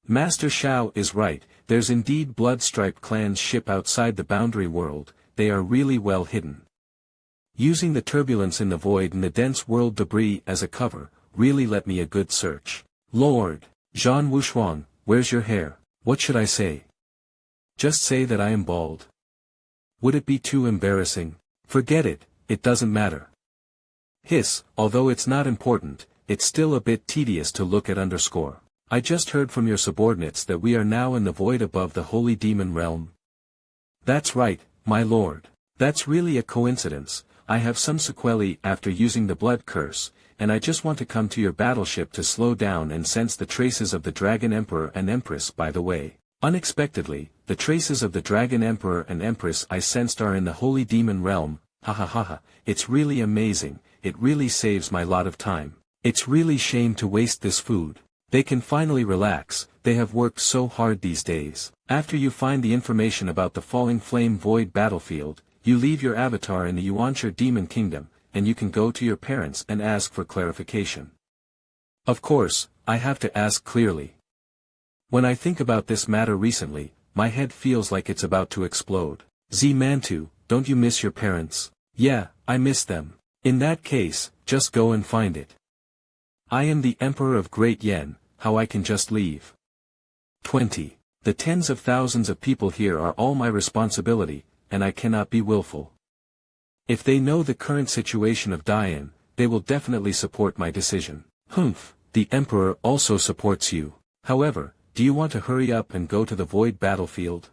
Master Xiao is right, there's indeed Bloodstripe clan's ship outside the boundary world. They are really well hidden. Using the turbulence in the void and the dense world debris as a cover, really let me a good search. Lord, Zhan Wushuang, where's your hair? What should I say? Just say that I am bald. Would it be too embarrassing? Forget it, it doesn't matter. Hiss, although it's not important, it's still a bit tedious to look at underscore. I just heard from your subordinates that we are now in the void above the holy demon realm. That's right, my lord. That's really a coincidence. I have some sequelae after using the blood curse, and I just want to come to your battleship to slow down and sense the traces of the Dragon Emperor and Empress. By the way, unexpectedly, the traces of the Dragon Emperor and Empress I sensed are in the holy demon realm. Ha ha ha ha, it's really amazing, it really saves my lot of time. It's really shame to waste this food. They can finally relax, they have worked so hard these days. After you find the information about the Falling Flame Void battlefield, you leave your avatar in the Yuancha Demon Kingdom, and you can go to your parents and ask for clarification. Of course, I have to ask clearly. When I think about this matter recently, my head feels like it's about to explode. Mantu, don't you miss your parents? Yeah, I miss them. In that case, just go and find it. I am the Emperor of Great Yen, how I can just leave. 20. The tens of thousands of people here are all my responsibility, and I cannot be willful. If they know the current situation of Diane, they will definitely support my decision. Humph, the Emperor also supports you. However, do you want to hurry up and go to the Void battlefield?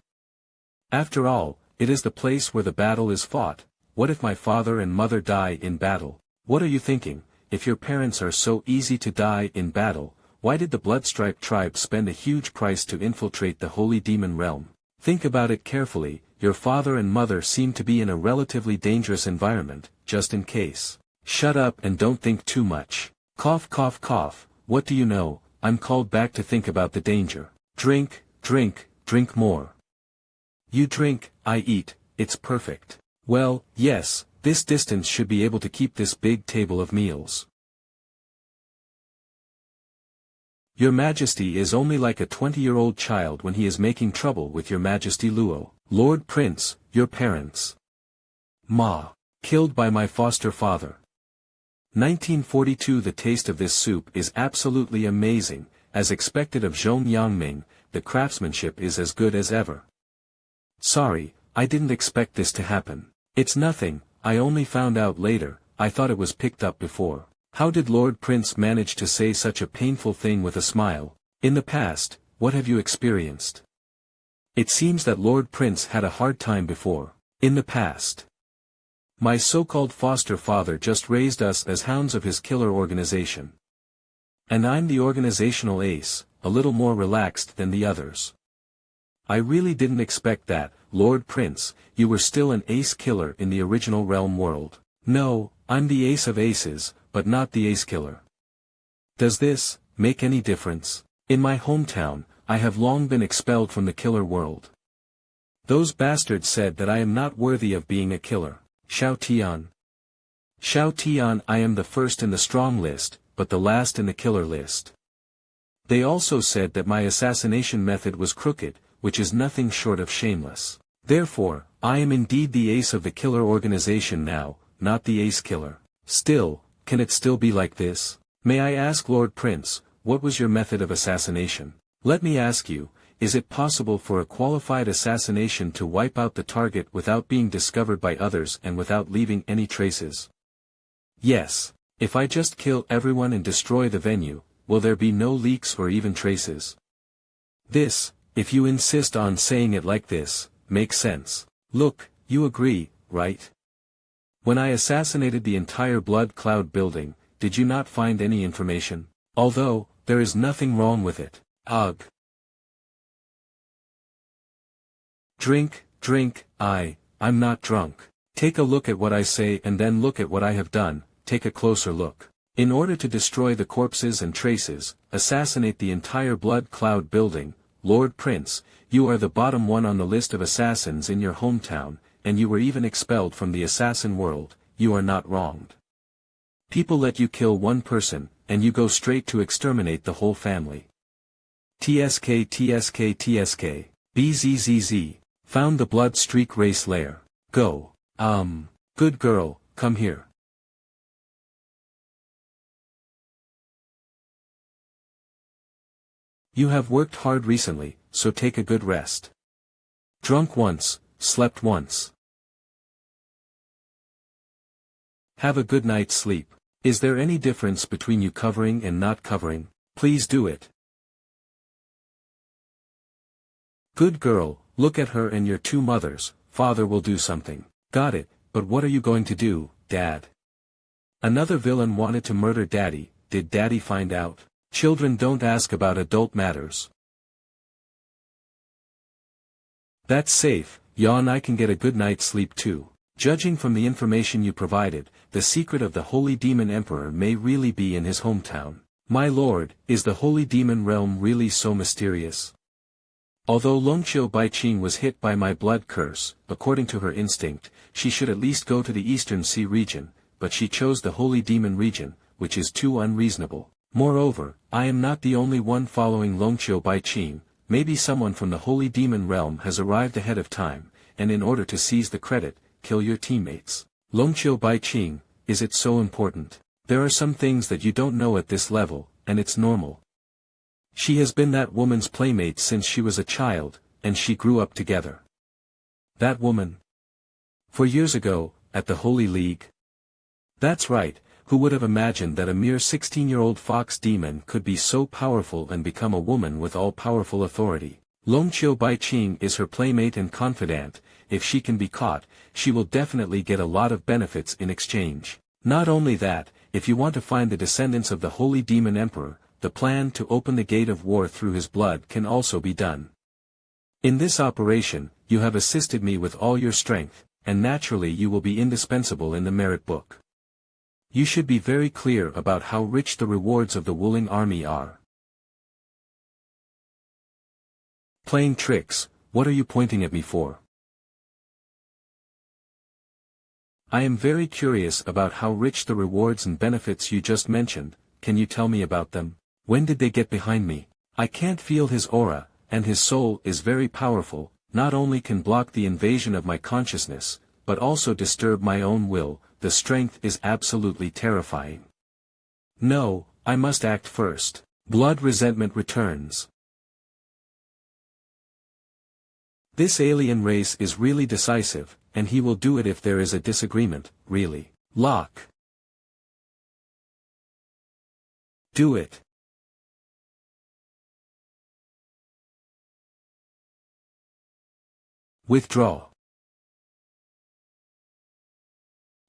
After all, it is the place where the battle is fought. What if my father and mother die in battle? What are you thinking? If your parents are so easy to die in battle, why did the Bloodstripe tribe spend a huge price to infiltrate the holy demon realm? Think about it carefully. Your father and mother seem to be in a relatively dangerous environment, just in case. Shut up and don't think too much. Cough cough cough, what do you know, I'm called back to think about the danger. Drink, drink, drink more. You drink, I eat, it's perfect. Well, yes, this distance should be able to keep this big table of meals. Your Majesty is only like a 20-year-old child when he is making trouble with your Majesty Luo. Lord Prince, your parents. Ma. Killed by my foster father. 1942. The taste of this soup is absolutely amazing, as expected of Zhong Yangming, the craftsmanship is as good as ever. Sorry, I didn't expect this to happen. It's nothing, I only found out later, I thought it was picked up before. How did Lord Prince manage to say such a painful thing with a smile? In the past, what have you experienced? It seems that Lord Prince had a hard time before. In the past. My so-called foster father just raised us as hounds of his killer organization. And I'm the organizational ace, a little more relaxed than the others. I really didn't expect that, Lord Prince, you were still an ace killer in the original realm world. No, I'm the ace of aces, but not the ace killer. Does this make any difference? In my hometown, I have long been expelled from the killer world. Those bastards said that I am not worthy of being a killer. Xiao Tian. Xiao Tian, I am the first in the strong list, but the last in the killer list. They also said that my assassination method was crooked, which is nothing short of shameless. Therefore, I am indeed the ace of the killer organization now, not the ace killer. Still, can it still be like this? May I ask Lord Prince, what was your method of assassination? Let me ask you, is it possible for a qualified assassination to wipe out the target without being discovered by others and without leaving any traces? Yes. If I just kill everyone and destroy the venue, will there be no leaks or even traces? This, if you insist on saying it like this, makes sense. Look, you agree, right? When I assassinated the entire Blood Cloud building, did you not find any information? Although, there is nothing wrong with it. Ugh. Drink, drink, I'm not drunk. Take a look at what I say and then look at what I have done, take a closer look. In order to destroy the corpses and traces, assassinate the entire Blood Cloud building, Lord Prince, you are the bottom one on the list of assassins in your hometown, and you were even expelled from the assassin world, you are not wronged. People let you kill one person, and you go straight to exterminate the whole family. TSK TSK TSK, BZZZ, found the blood streak race lair. Go. Good girl, come here. You have worked hard recently, so take a good rest. Drunk once, slept once. Have a good night's sleep. Is there any difference between you covering and not covering? Please do it. Good girl, look at her and your two mothers. Father will do something. Got it, but what are you going to do, Dad? Another villain wanted to murder Daddy. Did Daddy find out? Children don't ask about adult matters. That's safe, yawn. I can get a good night's sleep too. Judging from the information you provided, the secret of the Holy Demon Emperor may really be in his hometown. My lord, is the Holy Demon realm really so mysterious? Although Longqiu Baiqing was hit by my blood curse, according to her instinct, she should at least go to the Eastern Sea region, but she chose the Holy Demon region, which is too unreasonable. Moreover, I am not the only one following Longqiu Baiqing. Maybe someone from the Holy Demon realm has arrived ahead of time, and in order to seize the credit, kill your teammates. Longqiu Baiqing, is it so important? There are some things that you don't know at this level, and it's normal. She has been that woman's playmate since she was a child, and she grew up together. That woman? 4 years ago, at the Holy League? That's right, who would have imagined that a mere 16-year-old fox demon could be so powerful and become a woman with all-powerful authority? Longqiu Baiqing is her playmate and confidant. If she can be caught, she will definitely get a lot of benefits in exchange. Not only that, if you want to find the descendants of the Holy Demon Emperor, the plan to open the gate of war through his blood can also be done. In this operation, you have assisted me with all your strength, and naturally you will be indispensable in the merit book. You should be very clear about how rich the rewards of the Wuling army are. Playing tricks, what are you pointing at me for? I am very curious about how rich the rewards and benefits you just mentioned. Can you tell me about them? When did they get behind me? I can't feel his aura, and his soul is very powerful, not only can block the invasion of my consciousness, but also disturb my own will. The strength is absolutely terrifying. No, I must act first. Blood resentment returns. This alien race is really decisive, and he will do it if there is a disagreement, really. Lock. Do it. Withdraw.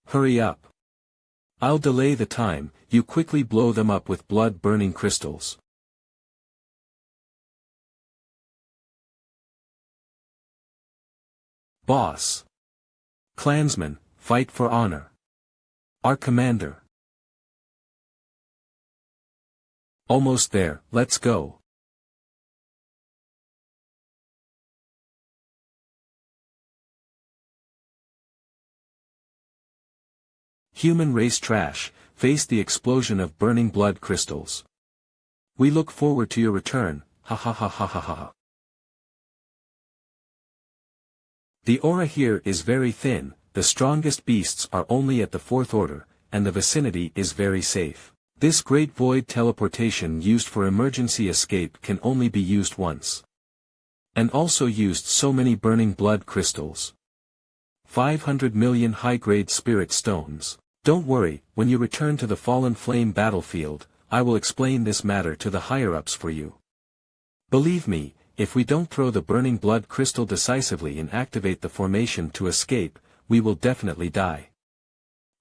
Hurry up. I'll delay the time. You quickly blow them up with blood-burning crystals. Boss. Clansmen, fight for honor. Our commander. Almost there, let's go. Human race trash, face the explosion of burning blood crystals. We look forward to your return, ha ha ha ha ha ha. The aura here is very thin, the strongest beasts are only at the 4th order, and the vicinity is very safe. This great void teleportation used for emergency escape can only be used once. And also used so many burning blood crystals. 500 million high-grade spirit stones. Don't worry, when you return to the Fallen Flame battlefield, I will explain this matter to the higher-ups for you. Believe me, if we don't throw the burning blood crystal decisively and activate the formation to escape, we will definitely die.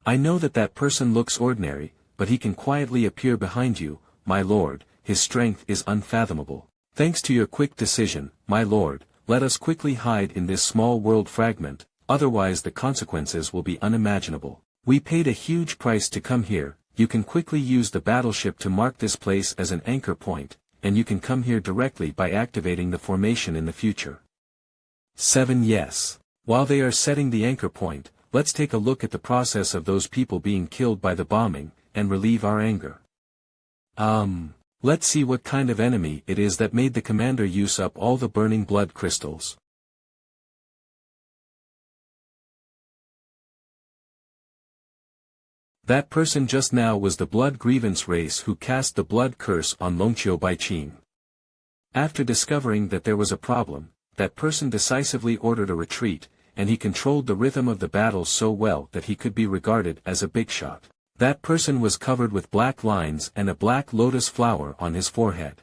I know that that person looks ordinary, but he can quietly appear behind you, my lord. His strength is unfathomable. Thanks to your quick decision, my lord, let us quickly hide in this small world fragment, otherwise the consequences will be unimaginable. We paid a huge price to come here. You can quickly use the battleship to mark this place as an anchor point, and you can come here directly by activating the formation in the future. 7. Yes. While they are setting the anchor point, let's take a look at the process of those people being killed by the bombing, and relieve our anger. Let's see what kind of enemy it is that made the commander use up all the burning blood crystals. That person just now was the blood grievance race who cast the blood curse on Longqiu Baiqing. After discovering that there was a problem, that person decisively ordered a retreat, and he controlled the rhythm of the battle so well that he could be regarded as a big shot. That person was covered with black lines and a black lotus flower on his forehead.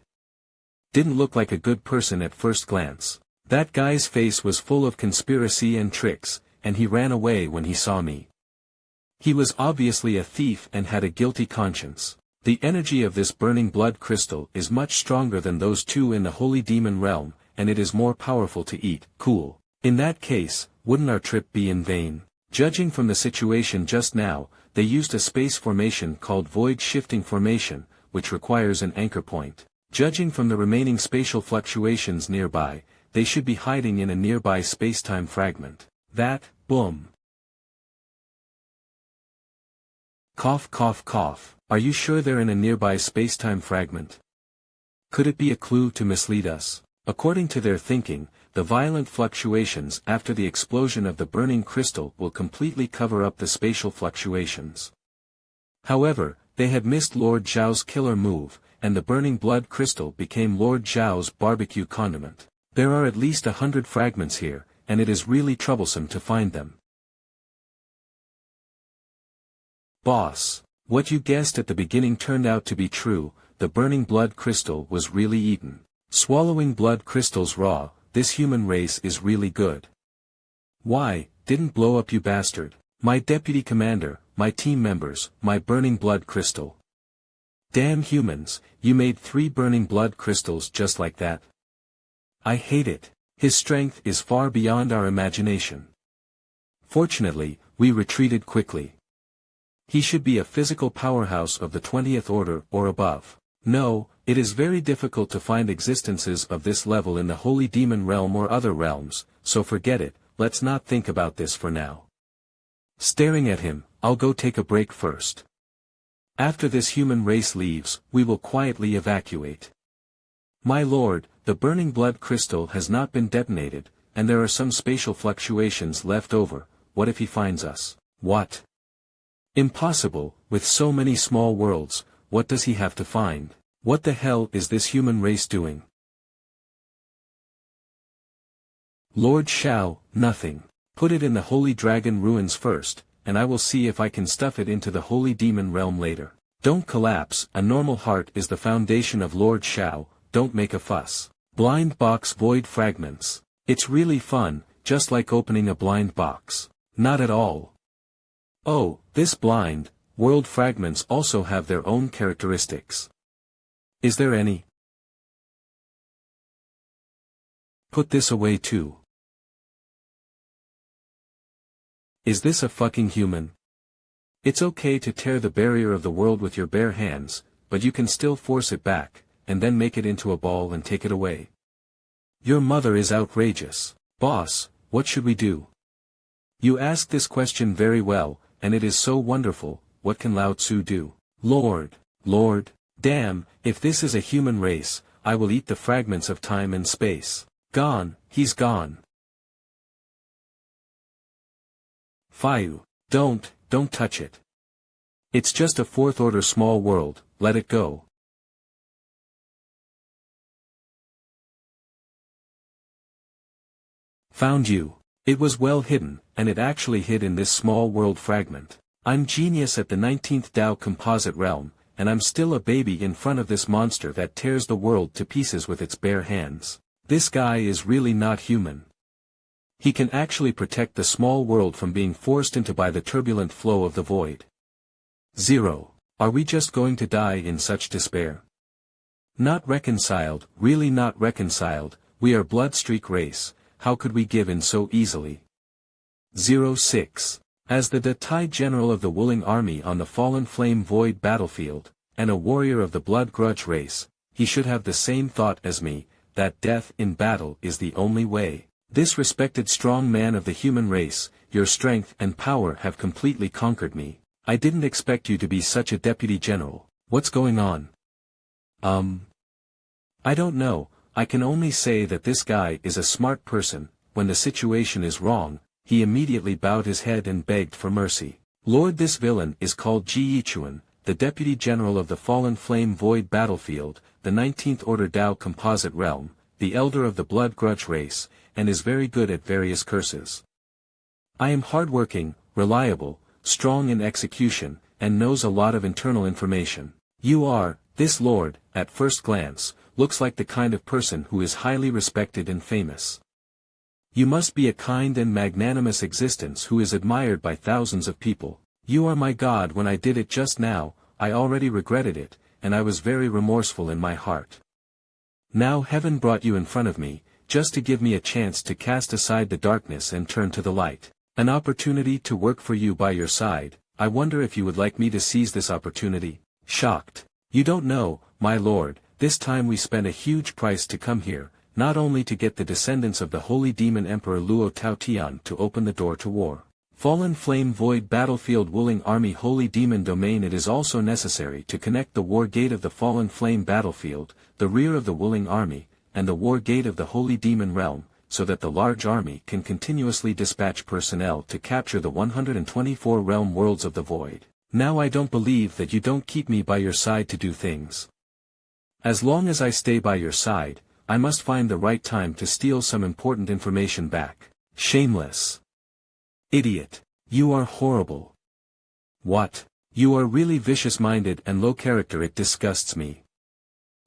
Didn't look like a good person at first glance. That guy's face was full of conspiracy and tricks, and he ran away when he saw me. He was obviously a thief and had a guilty conscience. The energy of this burning blood crystal is much stronger than those two in the holy demon realm, and it is more powerful to eat. Cool. In that case, wouldn't our trip be in vain? Judging from the situation just now, they used a space formation called void shifting formation, which requires an anchor point. Judging from the remaining spatial fluctuations nearby, they should be hiding in a nearby spacetime fragment. That, boom. Cough cough cough. Are you sure they're in a nearby spacetime fragment? Could it be a clue to mislead us? According to their thinking, the violent fluctuations after the explosion of the burning crystal will completely cover up the spatial fluctuations. However, they had missed Lord Zhao's killer move, and the burning blood crystal became Lord Zhao's barbecue condiment. There are at least 100 fragments here, and it is really troublesome to find them. Boss, what you guessed at the beginning turned out to be true, the burning blood crystal was really eaten. Swallowing blood crystals raw, this human race is really good. Why, didn't blow up you bastard. My deputy commander, my team members, my burning blood crystal. Damn humans, you made 3 burning blood crystals just like that. I hate it. His strength is far beyond our imagination. Fortunately, we retreated quickly. He should be a physical powerhouse of the 20th order or above. No, it is very difficult to find existences of this level in the holy demon realm or other realms, so forget it, let's not think about this for now. Staring at him, I'll go take a break first. After this human race leaves, we will quietly evacuate. My lord, the burning blood crystal has not been detonated, and there are some spatial fluctuations left over. What if he finds us? What? Impossible, with so many small worlds, what does he have to find? What the hell is this human race doing? Lord Zhao, nothing. Put it in the holy dragon ruins first, and I will see if I can stuff it into the holy demon realm later. Don't collapse, a normal heart is the foundation of Lord Zhao, don't make a fuss. Blind box void fragments. It's really fun, just like opening a blind box. Not at all. Oh, this blind world fragments also have their own characteristics. Is there any? Put this away too. Is this a fucking human? It's okay to tear the barrier of the world with your bare hands, but you can still force it back, and then make it into a ball and take it away. Your mother is outrageous. Boss, what should we do? You ask this question very well, and it is so wonderful. What can Lao Tzu do? Lord, damn, if this is a human race, I will eat the fragments of time and space. Gone, he's gone. Fayu, don't touch it. It's just a 4th order small world, let it go. Found you. It was well hidden, and it actually hid in this small world fragment. I'm genius at the 19th Dao composite realm, and I'm still a baby in front of this monster that tears the world to pieces with its bare hands. This guy is really not human. He can actually protect the small world from being forced into by the turbulent flow of the void. 0. Are we just going to die in such despair? Not reconciled, really not reconciled, we are bloodstreak race, how could we give in so easily? 06. As the Tai general of the Wuling army on the fallen flame void battlefield, and a warrior of the blood grudge race, he should have the same thought as me, that death in battle is the only way. This respected strong man of the human race, your strength and power have completely conquered me. I didn't expect you to be such a deputy general. What's going on? I don't know, I can only say that this guy is a smart person. When the situation is wrong, he immediately bowed his head and begged for mercy. Lord, this villain is called Ji Yichuan, the deputy general of the fallen flame void battlefield, the 19th order Dao composite realm, the elder of the blood grudge race, and is very good at various curses. I am hardworking, reliable, strong in execution, and knows a lot of internal information. This lord, at first glance, looks like the kind of person who is highly respected and famous. You must be a kind and magnanimous existence who is admired by thousands of people. You are my God. When I did it just now, I already regretted it, and I was very remorseful in my heart. Now heaven brought you in front of me, just to give me a chance to cast aside the darkness and turn to the light. An opportunity to work for you by your side. I wonder if you would like me to seize this opportunity. Shocked. You don't know, my lord, this time we spent a huge price to come here, not only to get the descendants of the holy demon emperor Luo Taotian to open the door to war. Fallen flame void battlefield wooling army holy demon domain. It is also necessary to connect the war gate of the fallen flame battlefield, the rear of the wooling army, and the war gate of the holy demon realm, so that the large army can continuously dispatch personnel to capture the 124 realm worlds of the void. Now I don't believe that you don't keep me by your side to do things. As long as I stay by your side, I must find the right time to steal some important information back. Shameless. Idiot. You are horrible. What? You are really vicious-minded and low character. It disgusts me.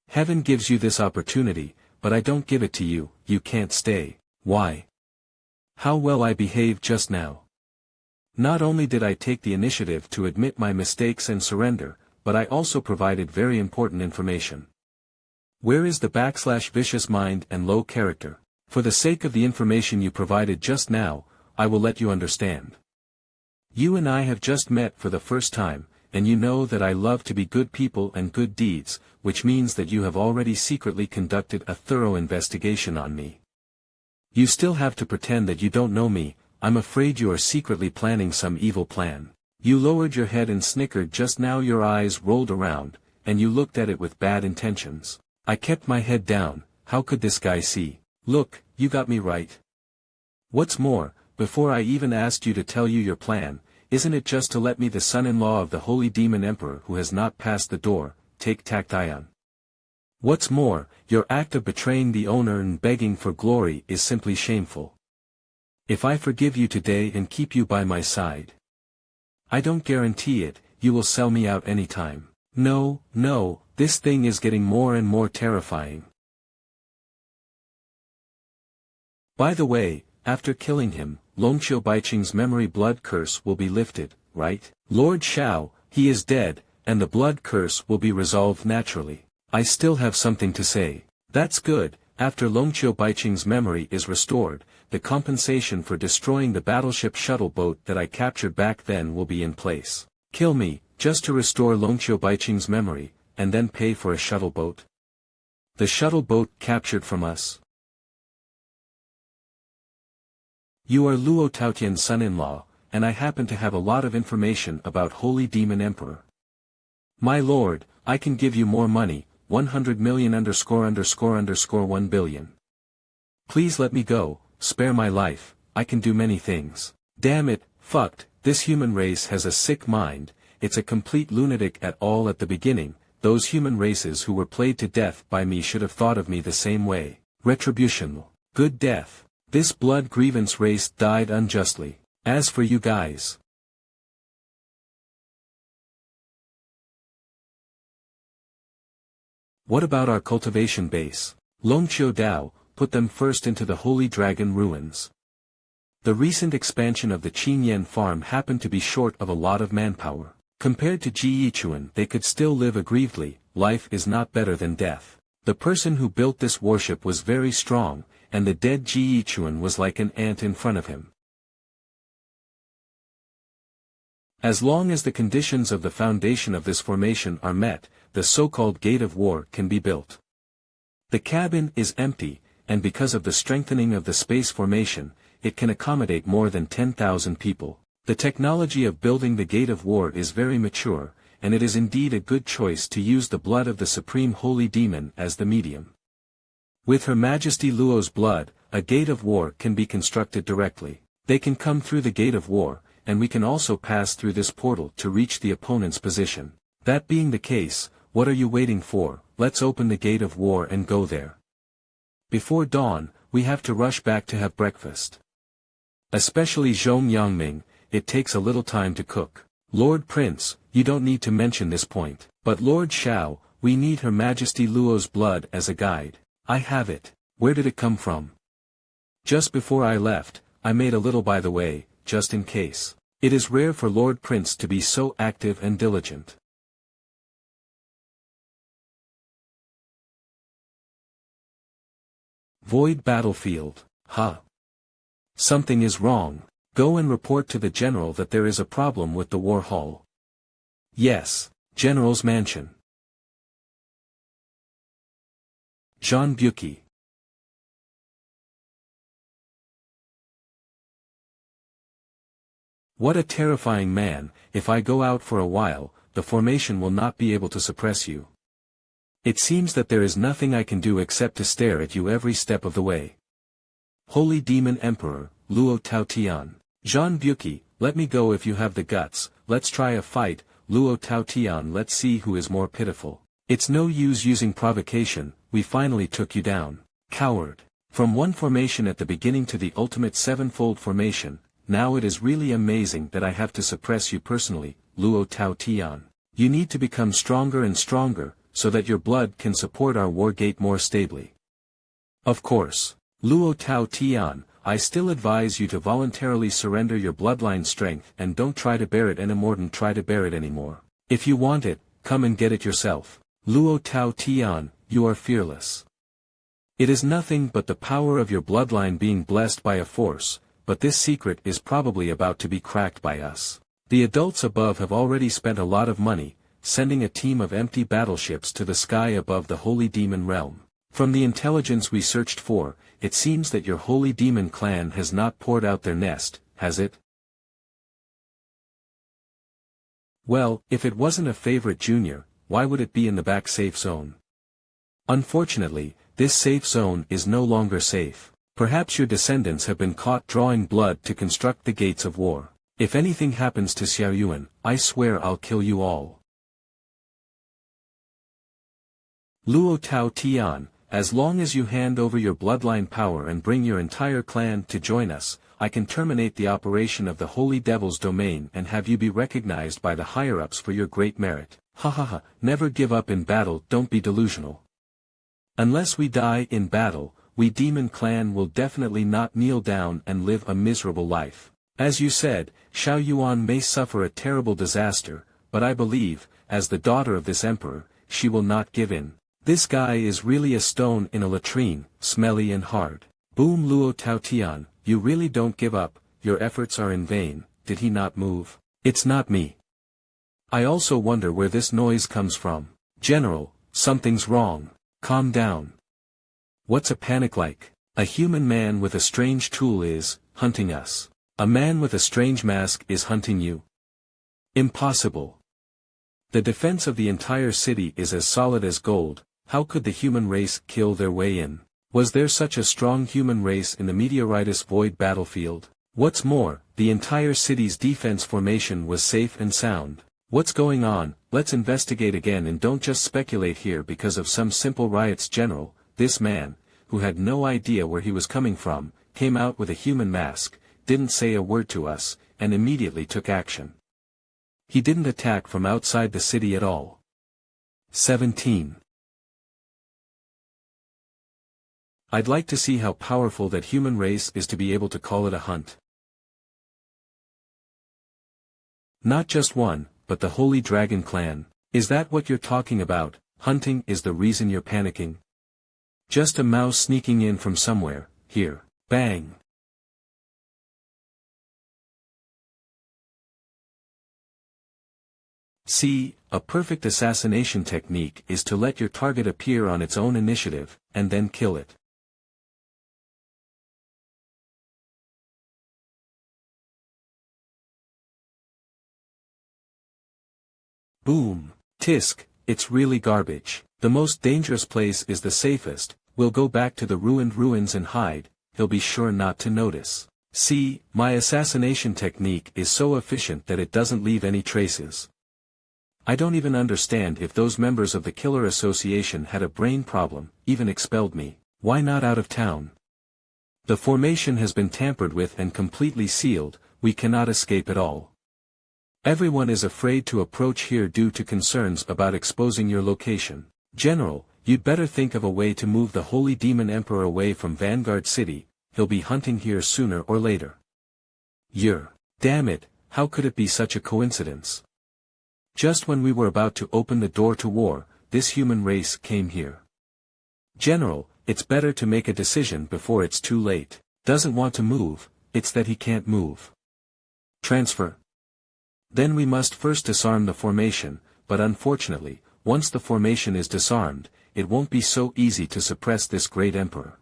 Heaven gives you this opportunity, but I don't give it to you. You can't stay. Why? How well I behaved just now. Not only did I take the initiative to admit my mistakes and surrender, but I also provided very important information. Where is the /vicious mind and low character? For the sake of the information you provided just now, I will let you understand. You and I have just met for the first time, and you know that I love to be good people and good deeds, which means that you have already secretly conducted a thorough investigation on me. You still have to pretend that you don't know me. I'm afraid you are secretly planning some evil plan. You lowered your head and snickered just now. Your eyes rolled around, and you looked at it with bad intentions. I kept my head down. How could this guy see? Look, you got me right. What's more, before I even asked you to tell you your plan, isn't it just to let me, the son-in-law of the holy demon emperor who has not passed the door, take Tactyon? What's more, your act of betraying the owner and begging for glory is simply shameful. If I forgive you today and keep you by my side, I don't guarantee it, you will sell me out any time. No, this thing is getting more and more terrifying. By the way, after killing him, Longqiu Baiqing's memory blood curse will be lifted, right? Lord Shao, he is dead, and the blood curse will be resolved naturally. I still have something to say. That's good. After Longqiu Baiqing's memory is restored, the compensation for destroying the battleship shuttle boat that I captured back then will be in place. Kill me, just to restore Longqiu Baiqing's memory, and then pay for a shuttle boat? The shuttle boat captured from us? You are Luo Taotian's son-in-law, and I happen to have a lot of information about Holy Demon Emperor. My lord, I can give you more money, 100 million ___1 billion. Please let me go, spare my life, I can do many things. Damn it, fucked, this human race has a sick mind, it's a complete lunatic at the beginning. Those human races who were played to death by me should have thought of me the same way. Retribution. Good death. This blood grievance race died unjustly. As for you guys, what about our cultivation base? Longqiu Dao, put them first into the Holy Dragon ruins. The recent expansion of the Chinen farm happened to be short of a lot of manpower. Compared to Jiyichuan, they could still live aggrievedly. Life is not better than death. The person who built this warship was very strong, and the dead Jiyichuan was like an ant in front of him. As long as the conditions of the foundation of this formation are met, the so-called Gate of War can be built. The cabin is empty, and because of the strengthening of the space formation, it can accommodate more than 10,000 people. The technology of building the Gate of War is very mature, and it is indeed a good choice to use the blood of the Supreme Holy Demon as the medium. With Her Majesty Luo's blood, a Gate of War can be constructed directly. They can come through the Gate of War, and we can also pass through this portal to reach the opponent's position. That being the case, what are you waiting for? Let's open the Gate of War and go there. Before dawn, we have to rush back to have breakfast. Especially Zhong Yangming, it takes a little time to cook. Lord Prince, you don't need to mention this point. But Lord Shao, we need Her Majesty Luo's blood as a guide. I have it. Where did it come from? Just before I left, I made a little by the way, just in case. It is rare for Lord Prince to be so active and diligent. Void battlefield. Huh. Something is wrong. Go and report to the general that there is a problem with the war hall. Yes, General's mansion. Jean Buki. What a terrifying man. If I go out for a while, the formation will not be able to suppress you. It seems that there is nothing I can do except to stare at you every step of the way. Holy Demon Emperor, Luo Taotian. Jean Buki, let me go if you have the guts. Let's try a fight, Luo Taotian. Let's see who is more pitiful. It's no use using provocation, we finally took you down. Coward. From one formation at the beginning to the ultimate sevenfold formation, now it is really amazing that I have to suppress you personally, Luo Taotian. You need to become stronger and stronger, so that your blood can support our war gate more stably. Of course. Luo Taotian, I still advise you to voluntarily surrender your bloodline strength and don't try to bear it anymore. Don't try to bear it anymore. If you want it, come and get it yourself. Luo Taotian, you are fearless. It is nothing but the power of your bloodline being blessed by a force, but this secret is probably about to be cracked by us. The adults above have already spent a lot of money, sending a team of empty battleships to the sky above the Holy Demon realm. From the intelligence we searched for, it seems that your Holy Demon clan has not poured out their nest, has it? Well, if it wasn't a favorite junior, why would it be in the back safe zone? Unfortunately, this safe zone is no longer safe. Perhaps your descendants have been caught drawing blood to construct the gates of war. If anything happens to Xiao Yuan, I swear I'll kill you all. Luo Taotian, as long as you hand over your bloodline power and bring your entire clan to join us, I can terminate the operation of the Holy Devil's domain and have you be recognized by the higher-ups for your great merit. Ha ha ha, never give up in battle, don't be delusional. Unless we die in battle, we Demon Clan will definitely not kneel down and live a miserable life. As you said, Xiao Yuan may suffer a terrible disaster, but I believe, as the daughter of this emperor, she will not give in. This guy is really a stone in a latrine, smelly and hard. Boom. Luo Taotian, you really don't give up, your efforts are in vain. Did he not move? It's not me. I also wonder where this noise comes from. General, something's wrong. Calm down. What's a panic like? A human man with a strange tool is hunting us. A man with a strange mask is hunting you. Impossible. The defense of the entire city is as solid as gold. How could the human race kill their way in? Was there such a strong human race in the Meteoritis Void battlefield? What's more, the entire city's defense formation was safe and sound. What's going on? Let's investigate again and don't just speculate here because of some simple riots. General, this man, who had no idea where he was coming from, came out with a human mask, didn't say a word to us, and immediately took action. He didn't attack from outside the city at all. 17. I'd like to see how powerful that human race is to be able to call it a hunt. Not just one, but the Holy Dragon Clan. Is that what you're talking about? Hunting is the reason you're panicking? Just a mouse sneaking in from somewhere. Here. Bang. See, a perfect assassination technique is to let your target appear on its own initiative, and then kill it. Boom. Tisk, it's really garbage. The most dangerous place is the safest. We'll go back to the ruined ruins and hide, he'll be sure not to notice. See, my assassination technique is so efficient that it doesn't leave any traces. I don't even understand if those members of the Killer Association had a brain problem, even expelled me. Why not out of town? The formation has been tampered with and completely sealed, we cannot escape at all. Everyone is afraid to approach here due to concerns about exposing your location. General, you'd better think of a way to move the Holy Demon Emperor away from Vanguard City, he'll be hunting here sooner or later. Damn it, how could it be such a coincidence? Just when we were about to open the door to war, this human race came here. General, it's better to make a decision before it's too late. Doesn't want to move, it's that he can't move. Transfer. Then we must first disarm the formation, but unfortunately, once the formation is disarmed, it won't be so easy to suppress this great emperor.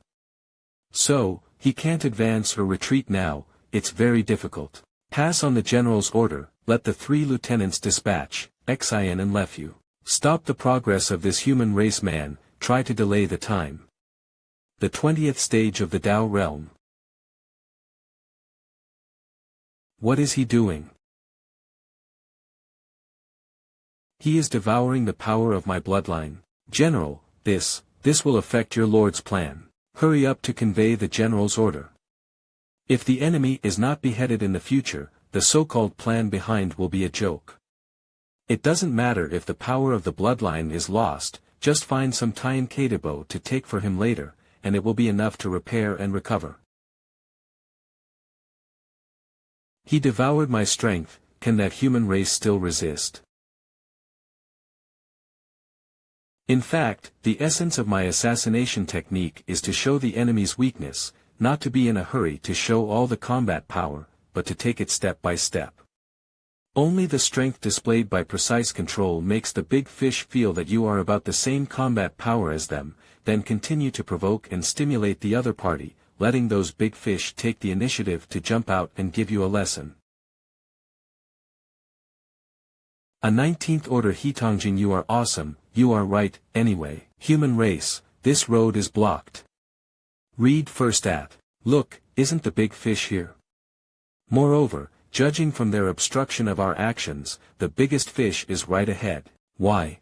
So, he can't advance or retreat now, it's very difficult. Pass on the general's order, let the 3 lieutenants dispatch, Xin and Lefu. Stop the progress of this human race man, try to delay the time. The 20th stage of the Tao realm. What is he doing? He is devouring the power of my bloodline. General, this will affect your lord's plan. Hurry up to convey the general's order. If the enemy is not beheaded in the future, the so-called plan behind will be a joke. It doesn't matter if the power of the bloodline is lost, just find some Tien Kadabo to take for him later, and it will be enough to repair and recover. He devoured my strength, can that human race still resist? In fact, the essence of my assassination technique is to show the enemy's weakness, not to be in a hurry to show all the combat power, but to take it step by step. Only the strength displayed by precise control makes the big fish feel that you are about the same combat power as them, then continue to provoke and stimulate the other party, letting those big fish take the initiative to jump out and give you a lesson. A 19th order Hitongjin, you are awesome, you are right, anyway. Human race, this road is blocked. Read first at. Look, isn't the big fish here? Moreover, judging from their obstruction of our actions, the biggest fish is right ahead. Why?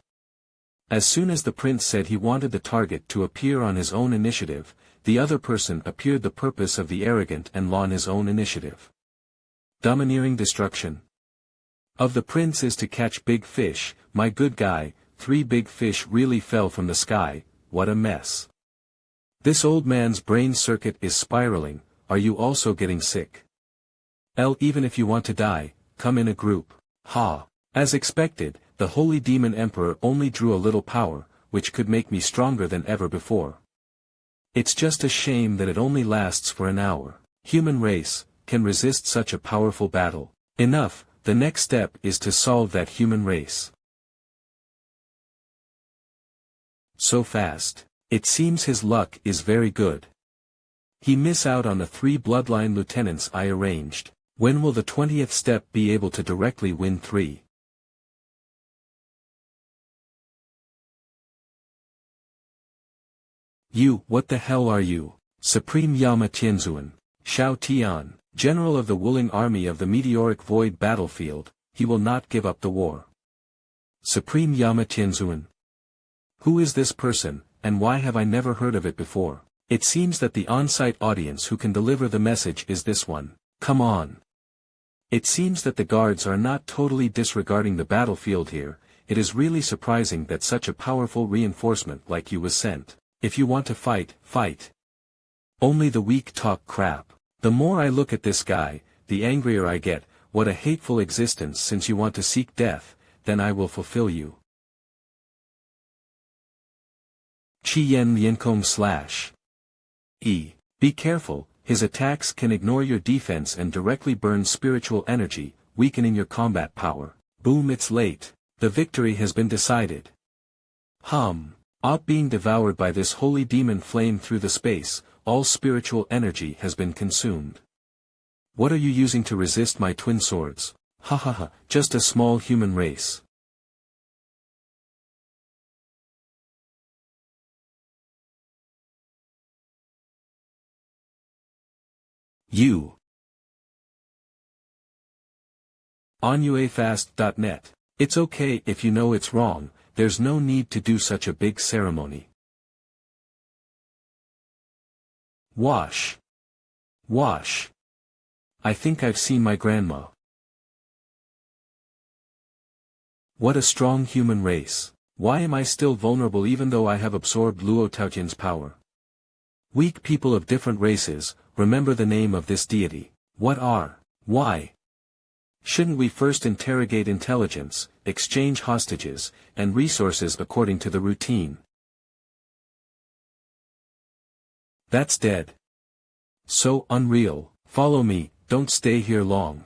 As soon as the prince said he wanted the target to appear on his own initiative, the other person appeared. The purpose of the arrogant and on his own initiative. Domineering destruction of the prince is to catch big fish. My good guy, 3 big fish really fell from the sky, what a mess. This old man's brain circuit is spiraling, are you also getting sick? Even if you want to die, come in a group. Ha! As expected, the Holy Demon Emperor only drew a little power, which could make me stronger than ever before. It's just a shame that it only lasts for an hour. Human race, can resist such a powerful battle. Enough, the next step is to solve that human race. So fast. It seems his luck is very good. He miss out on the 3 bloodline lieutenants I arranged. When will the 20th step be able to directly win 3? You, what the hell are you? Supreme Yama Tianzuan, Xiao Tian, General of the Wuling Army of the Meteoric Void Battlefield, he will not give up the war. Supreme Yama Tianzuan. Who is this person, and why have I never heard of it before? It seems that the on-site audience who can deliver the message is this one. Come on. It seems that the guards are not totally disregarding the battlefield here. It is really surprising that such a powerful reinforcement like you was sent. If you want to fight, fight. Only the weak talk crap. The more I look at this guy, the angrier I get. What a hateful existence. Since you want to seek death, then I will fulfill you. Chinen Liancom / Be careful, his attacks can ignore your defense and directly burn spiritual energy, weakening your combat power. Boom, it's late. The victory has been decided. Op being devoured by this holy demon flame through the space, all spiritual energy has been consumed. What are you using to resist my twin swords? Ha ha ha, just a small human race. You. MANHWA It's okay if you know it's wrong, there's no need to do such a big ceremony. Wash. Wash. I think I've seen my grandma. What a strong human race. Why am I still vulnerable even though I have absorbed Luo Taotian's power? Weak people of different races, remember the name of this deity. What are? Why? Shouldn't we first interrogate intelligence, exchange hostages, and resources according to the routine? That's dead. So unreal. Follow me, don't stay here long.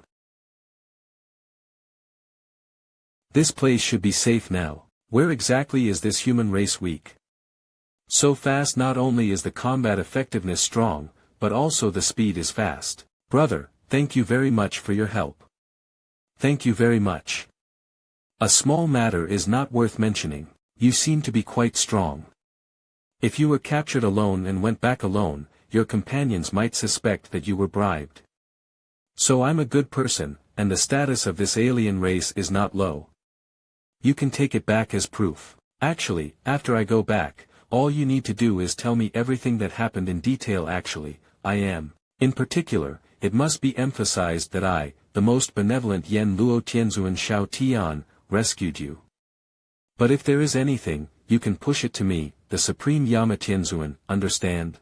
This place should be safe now. Where exactly is this human race weak? So fast. Not only is the combat effectiveness strong, but also the speed is fast. Brother, thank you very much for your help. Thank you very much. A small matter is not worth mentioning. You seem to be quite strong. If you were captured alone and went back alone, your companions might suspect that you were bribed. So I'm a good person, and the status of this alien race is not low. You can take it back as proof. Actually, after I go back, all you need to do is tell me everything that happened in detail. Actually, I am. In particular, it must be emphasized that I, the most benevolent Yen Luo Tianzuan Shao Tian, rescued you. But if there is anything, you can push it to me, the Supreme Yama Tianzuan, understand?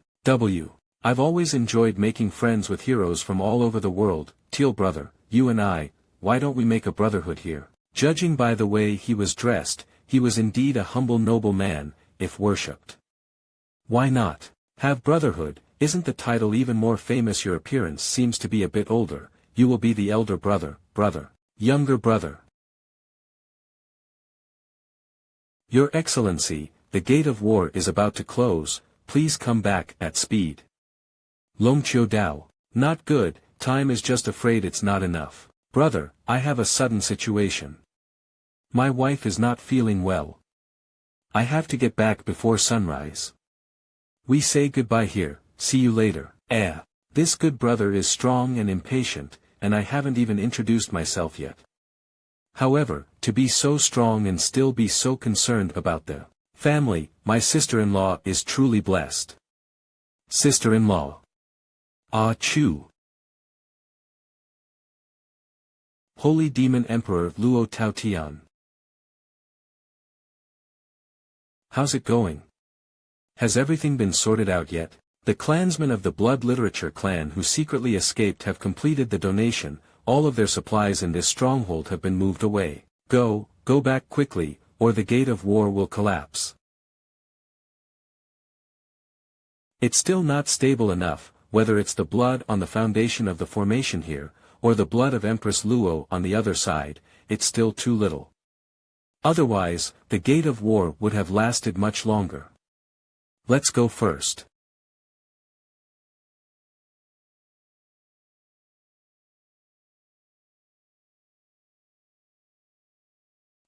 I've always enjoyed making friends with heroes from all over the world. Teal brother, you and I, why don't we make a brotherhood here? Judging by the way he was dressed, he was indeed a humble noble man, if worshipped. Why not? Have brotherhood, isn't the title even more famous? Your appearance seems to be a bit older, you will be the elder brother, younger brother. Your Excellency, the gate of war is about to close, please come back at speed. Long Chiu Dao. Not good, time is just afraid it's not enough. Brother, I have a sudden situation. My wife is not feeling well. I have to get back before sunrise. We say goodbye here, see you later. This good brother is strong and impatient, and I haven't even introduced myself yet. However, to be so strong and still be so concerned about the family, my sister-in-law is truly blessed. Sister-in-law. Ah Chu. Holy Demon Emperor Luo Taotian. How's it going? Has everything been sorted out yet? The clansmen of the Blood Literature clan who secretly escaped have completed the donation, all of their supplies in this stronghold have been moved away. Go back quickly, or the gate of war will collapse. It's still not stable enough, whether it's the blood on the foundation of the formation here, or the blood of Empress Luo on the other side, it's still too little. Otherwise, the gate of war would have lasted much longer. Let's go first.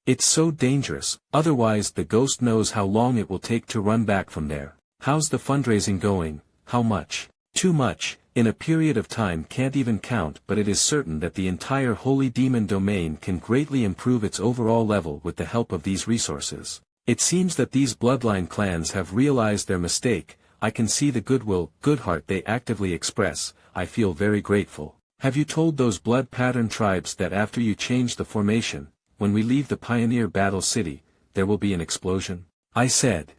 It's so dangerous, otherwise the ghost knows how long it will take to run back from there. How's the fundraising going? How much? Too much, in a period of time can't even count, but it is certain that the entire Holy Demon domain can greatly improve its overall level with the help of these resources. It seems that these bloodline clans have realized their mistake. I can see the goodwill, good heart they actively express. I feel very grateful. Have you told those blood pattern tribes that after you change the formation, when we leave the Pioneer Battle City, there will be an explosion? I said.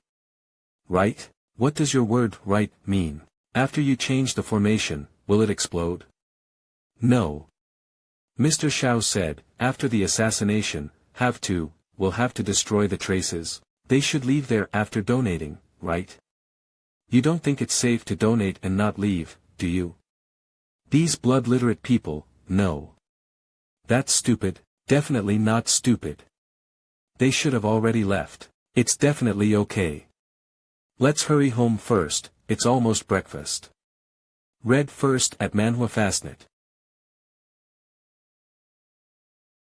Right? What does your word right mean? After you change the formation, will it explode? No. Mr. Shao said, after the assassination, we'll have to destroy the traces. They should leave there after donating, right? You don't think it's safe to donate and not leave, do you? These blood-literate people, no. That's stupid, definitely not stupid. They should have already left. It's definitely okay. Let's hurry home first, it's almost breakfast. Read first at MANHWA Fastnet.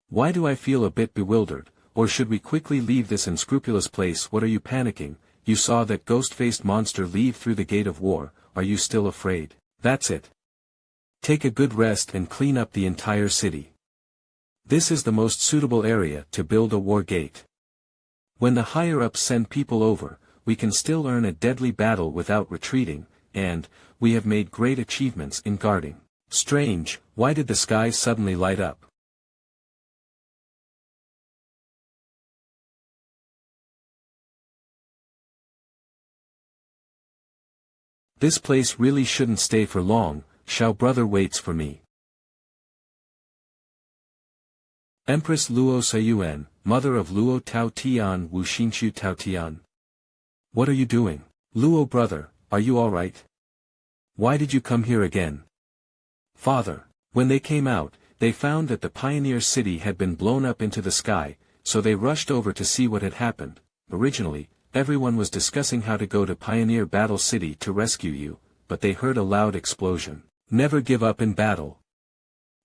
Why do I feel a bit bewildered, or should we quickly leave this unscrupulous place? What are you panicking? You saw that ghost-faced monster leave through the gate of war, are you still afraid? That's it. Take a good rest and clean up the entire city. This is the most suitable area to build a war gate. When the higher-ups send people over, we can still earn a deadly battle without retreating, and, we have made great achievements in guarding. Strange, why did the sky suddenly light up? This place really shouldn't stay for long, Shao brother waits for me. Empress Luo Sayuan, mother of Luo Tao Tian Wu Xinchu Tao Tian. What are you doing? Luo brother, are you alright? Why did you come here again? Father, when they came out, they found that the pioneer city had been blown up into the sky, so they rushed over to see what had happened. Originally, everyone was discussing how to go to Pioneer Battle City to rescue you, but they heard a loud explosion. Never give up in battle.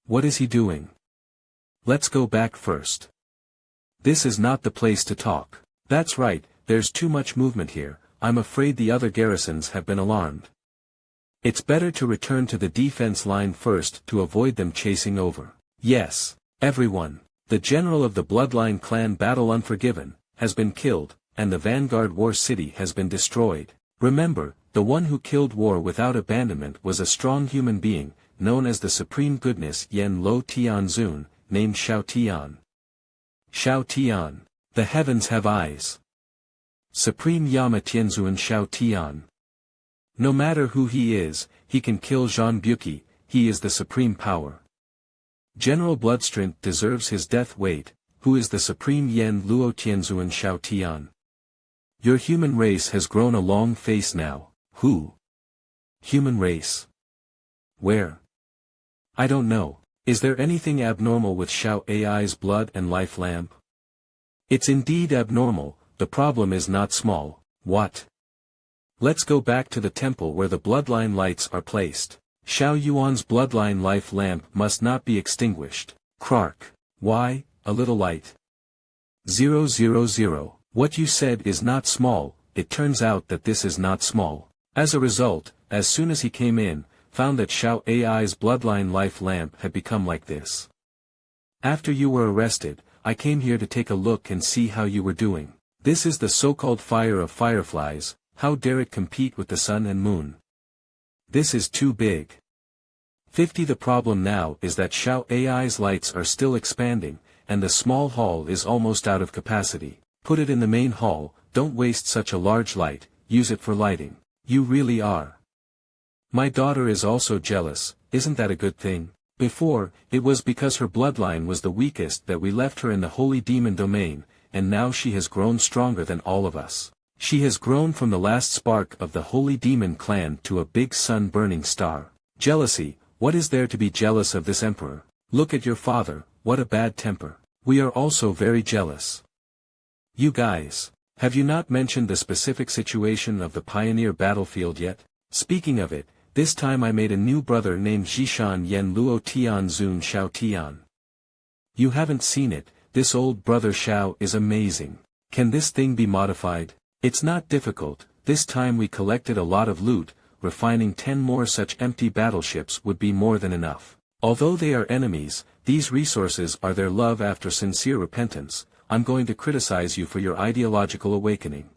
What is he doing? Let's go back first. This is not the place to talk. That's right, there's too much movement here, I'm afraid the other garrisons have been alarmed. It's better to return to the defense line first to avoid them chasing over. Yes, everyone. The general of the Bloodline clan Battle Unforgiven has been killed, and the Vanguard War City has been destroyed. Remember, the one who killed war without abandonment was a strong human being, known as the Supreme Goodness Yen Lo Tian Zun, named Shao Tian. Shao Tian. The heavens have eyes. Supreme Yama Tianzun Shao Tian. No matter who he is, he can kill Zhang Buqi, he is the supreme power. General Bloodstrength deserves his death weight, who is the supreme Yen Luo Tianzun Shao Tian. Your human race has grown a long face now. Who? Human race. Where? I don't know. Is there anything abnormal with Shao AI's blood and life lamp? It's indeed abnormal, the problem is not small. What? Let's go back to the temple where the bloodline lights are placed. Shao Yuan's bloodline life lamp must not be extinguished. Clark. Why, a little light? 000. What you said is not small, it turns out that this is not small. As a result, as soon as he came in, found that Shao AI's bloodline life lamp had become like this. After you were arrested, I came here to take a look and see how you were doing. This is the so-called fire of fireflies. How dare it compete with the sun and moon? This is too big. 50. The problem now is that Shao AI's lights are still expanding, and the small hall is almost out of capacity. Put it in the main hall, don't waste such a large light, use it for lighting. You really are. My daughter is also jealous, isn't that a good thing? Before, it was because her bloodline was the weakest that we left her in the holy demon domain, and now she has grown stronger than all of us. She has grown from the last spark of the holy demon clan to a big sun-burning star. Jealousy, what is there to be jealous of this emperor? Look at your father, what a bad temper. We are also very jealous. You guys, have you not mentioned the specific situation of the pioneer battlefield yet? Speaking of it, this time I made a new brother named Zhishan Yen Luo Tian Zun Shao Tian. You haven't seen it, this old brother Shao is amazing. Can this thing be modified? It's not difficult, this time we collected a lot of loot, refining 10 more such empty battleships would be more than enough. Although they are enemies, these resources are their love after sincere repentance. I'm going to criticize you for your ideological awakening.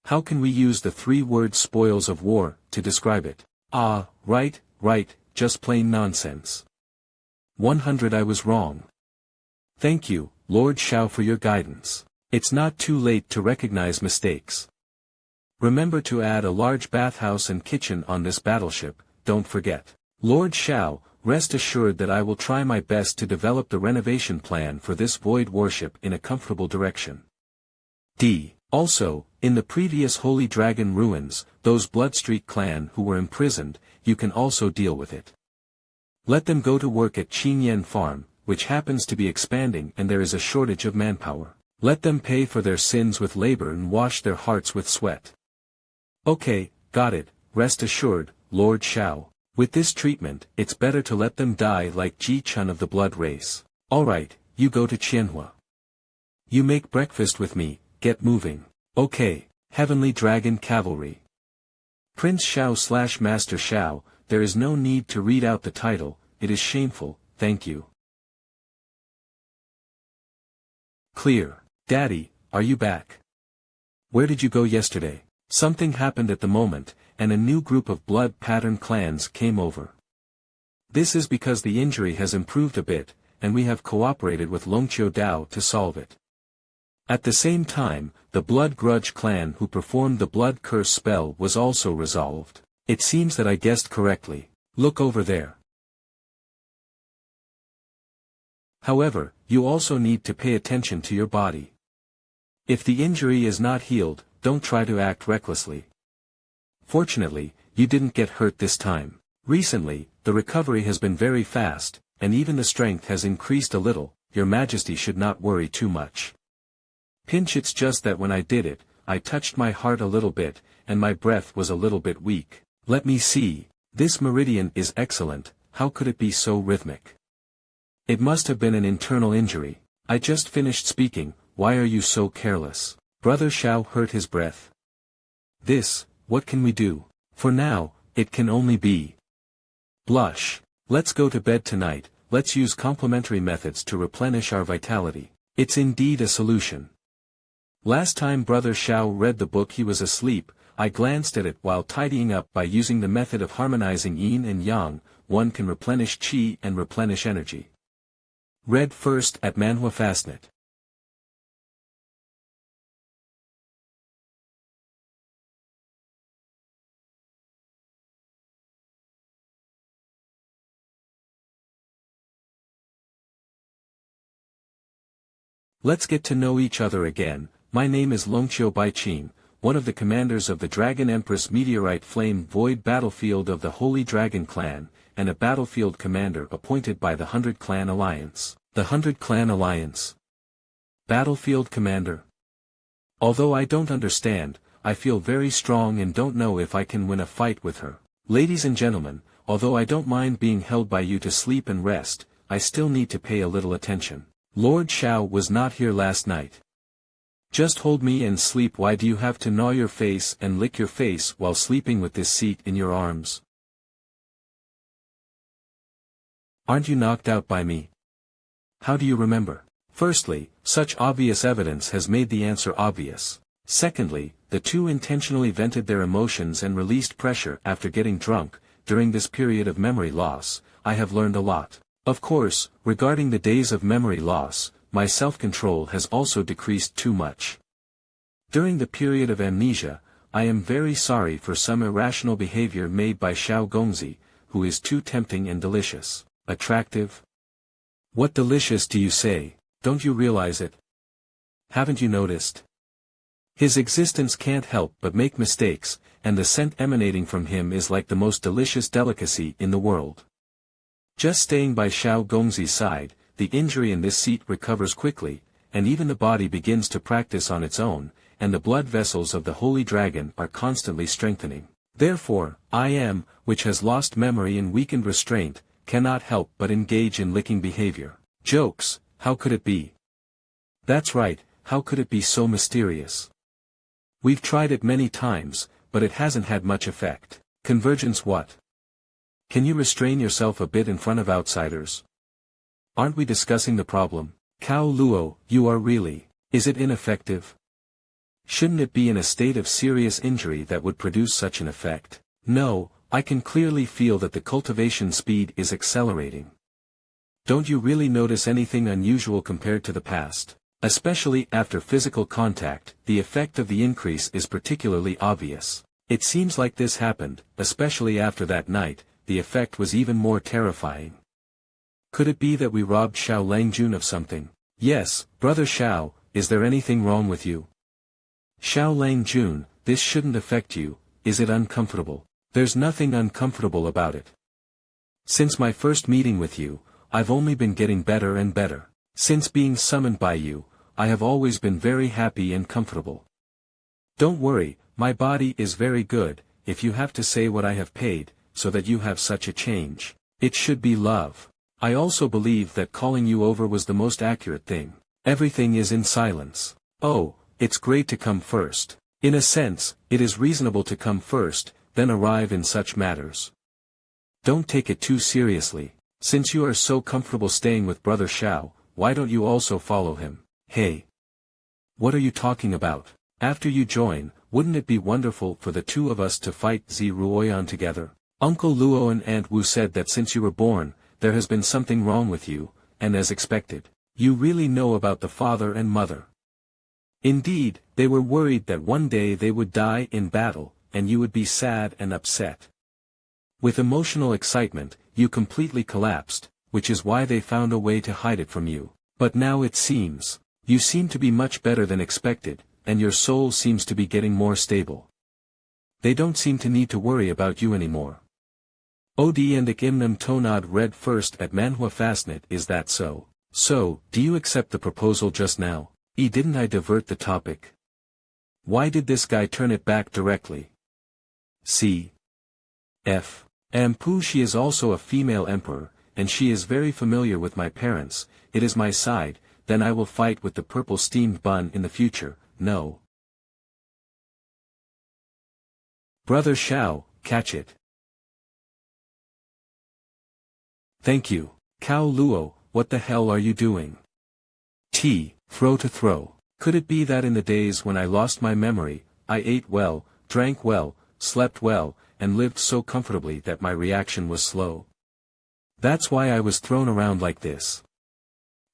How can we use the 3-word spoils of war to describe it? Ah, right, just plain nonsense. 100. I was wrong. Thank you, Lord Shao, for your guidance. It's not too late to recognize mistakes. Remember to add a large bathhouse and kitchen on this battleship, don't forget. Lord Shao, rest assured that I will try my best to develop the renovation plan for this void warship in a comfortable direction. D. Also, in the previous Holy Dragon ruins, those Bloodstreak clan who were imprisoned, you can also deal with it. Let them go to work at Chinen Farm, which happens to be expanding and there is a shortage of manpower. Let them pay for their sins with labor and wash their hearts with sweat. Okay, got it, rest assured, Lord Shao. With this treatment, it's better to let them die like Ji Chun of the blood race. Alright, you go to MANHWA. You make breakfast with me, get moving. Okay, Heavenly Dragon Cavalry. Prince Shao / Master Shao, there is no need to read out the title, it is shameful, thank you. Clear. Daddy, are you back? Where did you go yesterday? Something happened at the moment, and a new group of blood pattern clans came over. This is because the injury has improved a bit, and we have cooperated with Longqiu Dao to solve it. At the same time, the Blood Grudge clan who performed the Blood Curse spell was also resolved. It seems that I guessed correctly. Look over there. However, you also need to pay attention to your body. If the injury is not healed, don't try to act recklessly. Fortunately, you didn't get hurt this time. Recently, the recovery has been very fast, and even the strength has increased a little. Your Majesty should not worry too much. Pinch, it's just that when I did it, I touched my heart a little bit, and my breath was a little bit weak. Let me see. This meridian is excellent. How could it be so rhythmic? It must have been an internal injury. I just finished speaking. Why are you so careless? Brother Shao hurt his breath. What can we do? For now, it can only be blush. Let's go to bed tonight. Let's use complementary methods to replenish our vitality. It's indeed a solution. Last time Brother Shao read the book he was asleep. I glanced at it while tidying up. By using the method of harmonizing yin and yang, one can replenish qi and replenish energy. Read first at MANHWA Fastnet. Let's get to know each other again. My name is Longqiu Baiqin, one of the commanders of the Dragon Empress Meteorite Flame Void Battlefield of the Holy Dragon Clan, and a battlefield commander appointed by the 100 Clan Alliance. The 100 Clan Alliance. Battlefield commander. Although I don't understand, I feel very strong and don't know if I can win a fight with her. Ladies and gentlemen, although I don't mind being held by you to sleep and rest, I still need to pay a little attention. Lord Shao was not here last night. Just hold me and sleep. Why do you have to gnaw your face and lick your face while sleeping with this seat in your arms? Aren't you knocked out by me? How do you remember? Firstly, such obvious evidence has made the answer obvious. Secondly, the two intentionally vented their emotions and released pressure after getting drunk. During this period of memory loss, I have learned a lot. Of course, regarding the days of memory loss, my self-control has also decreased too much. During the period of amnesia, I am very sorry for some irrational behavior made by Xiao Gongzi, who is too tempting and delicious. Attractive? What delicious do you say? Don't you realize it? Haven't you noticed? His existence can't help but make mistakes, and the scent emanating from him is like the most delicious delicacy in the world. Just staying by Xiao Gongzi's side, the injury in this seat recovers quickly, and even the body begins to practice on its own, and the blood vessels of the Holy Dragon are constantly strengthening. Therefore, I am, which has lost memory and weakened restraint, cannot help but engage in licking behavior. Jokes, how could it be? That's right, how could it be so mysterious? We've tried it many times, but it hasn't had much effect. Convergence what? Can you restrain yourself a bit in front of outsiders? Aren't we discussing the problem? Cao Luo, you are really. Is it ineffective? Shouldn't it be in a state of serious injury that would produce such an effect? No, I can clearly feel that the cultivation speed is accelerating. Don't you really notice anything unusual compared to the past? Especially after physical contact, the effect of the increase is particularly obvious. It seems like this happened, especially after that night. The effect was even more terrifying. Could it be that we robbed Xiao Langjun of something? Yes, Brother Xiao, is there anything wrong with you? Xiao Langjun, this shouldn't affect you, is it uncomfortable? There's nothing uncomfortable about it. Since my first meeting with you, I've only been getting better and better. Since being summoned by you, I have always been very happy and comfortable. Don't worry, my body is very good, if you have to say what I have paid, so that you have such a change. It should be love. I also believe that calling you over was the most accurate thing. Everything is in silence. Oh, it's great to come first. In a sense, it is reasonable to come first, then arrive in such matters. Don't take it too seriously. Since you are so comfortable staying with Brother Xiao, why don't you also follow him? Hey! What are you talking about? After you join, wouldn't it be wonderful for the two of us to fight Zi Ruoyan together? Uncle Luo and Aunt Wu said that since you were born, there has been something wrong with you, and as expected, you really know about the father and mother. Indeed, they were worried that one day they would die in battle, and you would be sad and upset. With emotional excitement, you completely collapsed, which is why they found a way to hide it from you. But now it seems, you seem to be much better than expected, and your soul seems to be getting more stable. They don't seem to need to worry about you anymore. Od endik imnum tonad read first at MANHWA Fastnet. Is that so? So, do you accept the proposal just now? Didn't I divert the topic? Why did this guy turn it back directly? C. F. Ampu, she is also a female emperor, and she is very familiar with my parents. It is my side, then I will fight with the purple steamed bun in the future. No. Brother Xiao, catch it. Thank you. Cao Luo, what the hell are you doing? T. Throw to throw. Could it be that in the days when I lost my memory, I ate well, drank well, slept well, and lived so comfortably that my reaction was slow? That's why I was thrown around like this.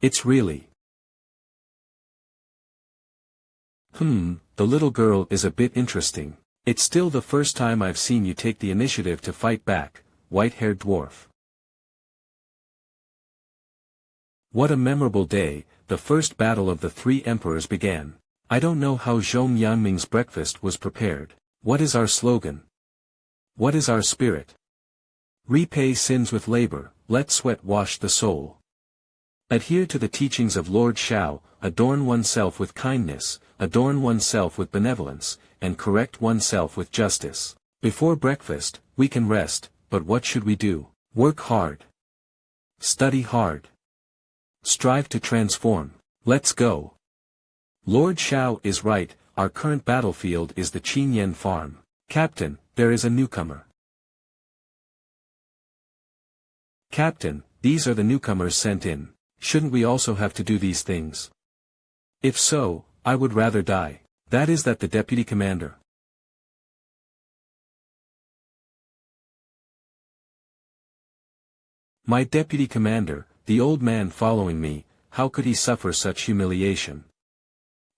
It's really. The little girl is a bit interesting. It's still the first time I've seen you take the initiative to fight back, white-haired dwarf. What a memorable day, the first battle of the three emperors began. I don't know how Zhong Yangming's breakfast was prepared. What is our slogan? What is our spirit? Repay sins with labor, let sweat wash the soul. Adhere to the teachings of Lord Xiao, adorn oneself with kindness, adorn oneself with benevolence, and correct oneself with justice. Before breakfast, we can rest, but what should we do? Work hard. Study hard. Strive to transform. Let's go. Lord Xiao is right, our current battlefield is the Chinen farm. Captain, there is a newcomer. Captain, these are the newcomers sent in. Shouldn't we also have to do these things? If so, I would rather die. That is that the deputy commander. My deputy commander, the old man following me, how could he suffer such humiliation?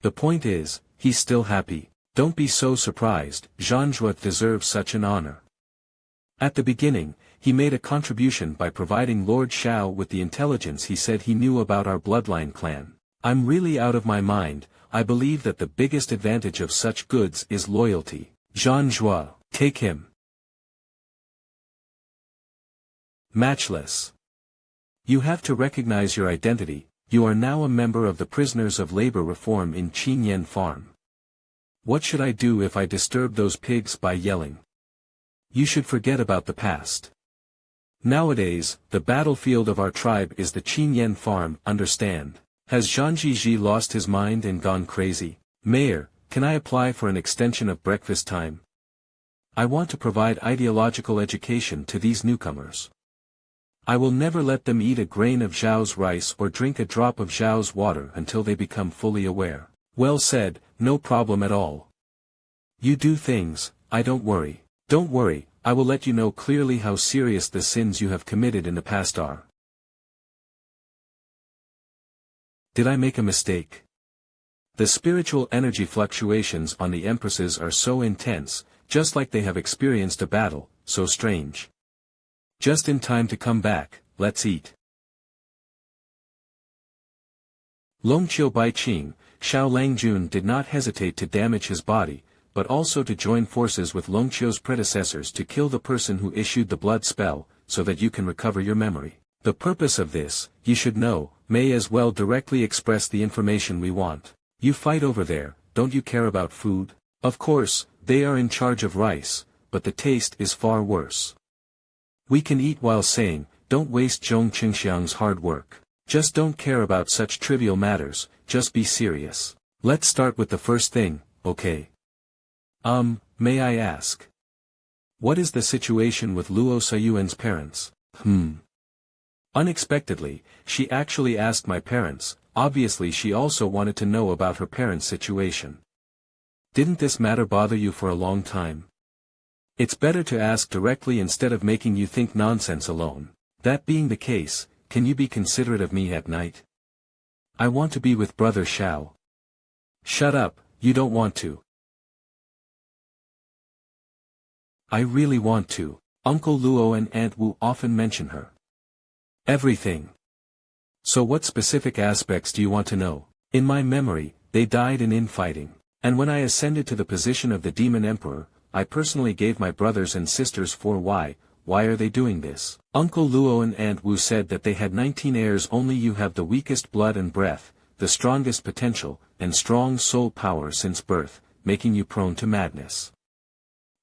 The point is, he's still happy. Don't be so surprised, Zhanzhua deserves such an honor. At the beginning, he made a contribution by providing Lord Xiao with the intelligence he said he knew about our bloodline clan. I'm really out of my mind. I believe that the biggest advantage of such goods is loyalty. Zhanzhua, take him. Matchless. You have to recognize your identity. You are now a member of the Prisoners of Labor Reform in Chinen Farm. What should I do if I disturb those pigs by yelling? You should forget about the past. Nowadays, the battlefield of our tribe is the Chinen Farm, understand? Has Zhanzhiji lost his mind and gone crazy? Mayor, can I apply for an extension of breakfast time? I want to provide ideological education to these newcomers. I will never let them eat a grain of Zhao's rice or drink a drop of Zhao's water until they become fully aware. Well said, no problem at all. You do things, I don't worry. Don't worry, I will let you know clearly how serious the sins you have committed in the past are. Did I make a mistake? The spiritual energy fluctuations on the Empresses are so intense, just like they have experienced a battle, so strange. Just in time to come back, let's eat. Longqiu Baiqing, Xiao Langjun did not hesitate to damage his body, but also to join forces with Longqiu's predecessors to kill the person who issued the blood spell, so that you can recover your memory. The purpose of this, you should know, may as well directly express the information we want. You fight over there, don't you care about food? Of course, they are in charge of rice, but the taste is far worse. We can eat while saying, don't waste Zhong Qingxiang's hard work. Just don't care about such trivial matters, just be serious. Let's start with the first thing, okay? May I ask? What is the situation with Luo Sayuan's parents? Unexpectedly, she actually asked my parents. Obviously she also wanted to know about her parents' situation. Didn't this matter bother you for a long time? It's better to ask directly instead of making you think nonsense alone. That being the case, can you be considerate of me at night? I want to be with Brother Xiao. Shut up, you don't want to. I really want to. Uncle Luo and Aunt Wu often mention her. Everything. So what specific aspects do you want to know? In my memory, they died in infighting. And when I ascended to the position of the Demon Emperor, I personally gave my brothers and sisters why are they doing this? Uncle Luo and Aunt Wu said that they had 19 heirs. Only you have the weakest blood and breath, the strongest potential, and strong soul power since birth, making you prone to madness.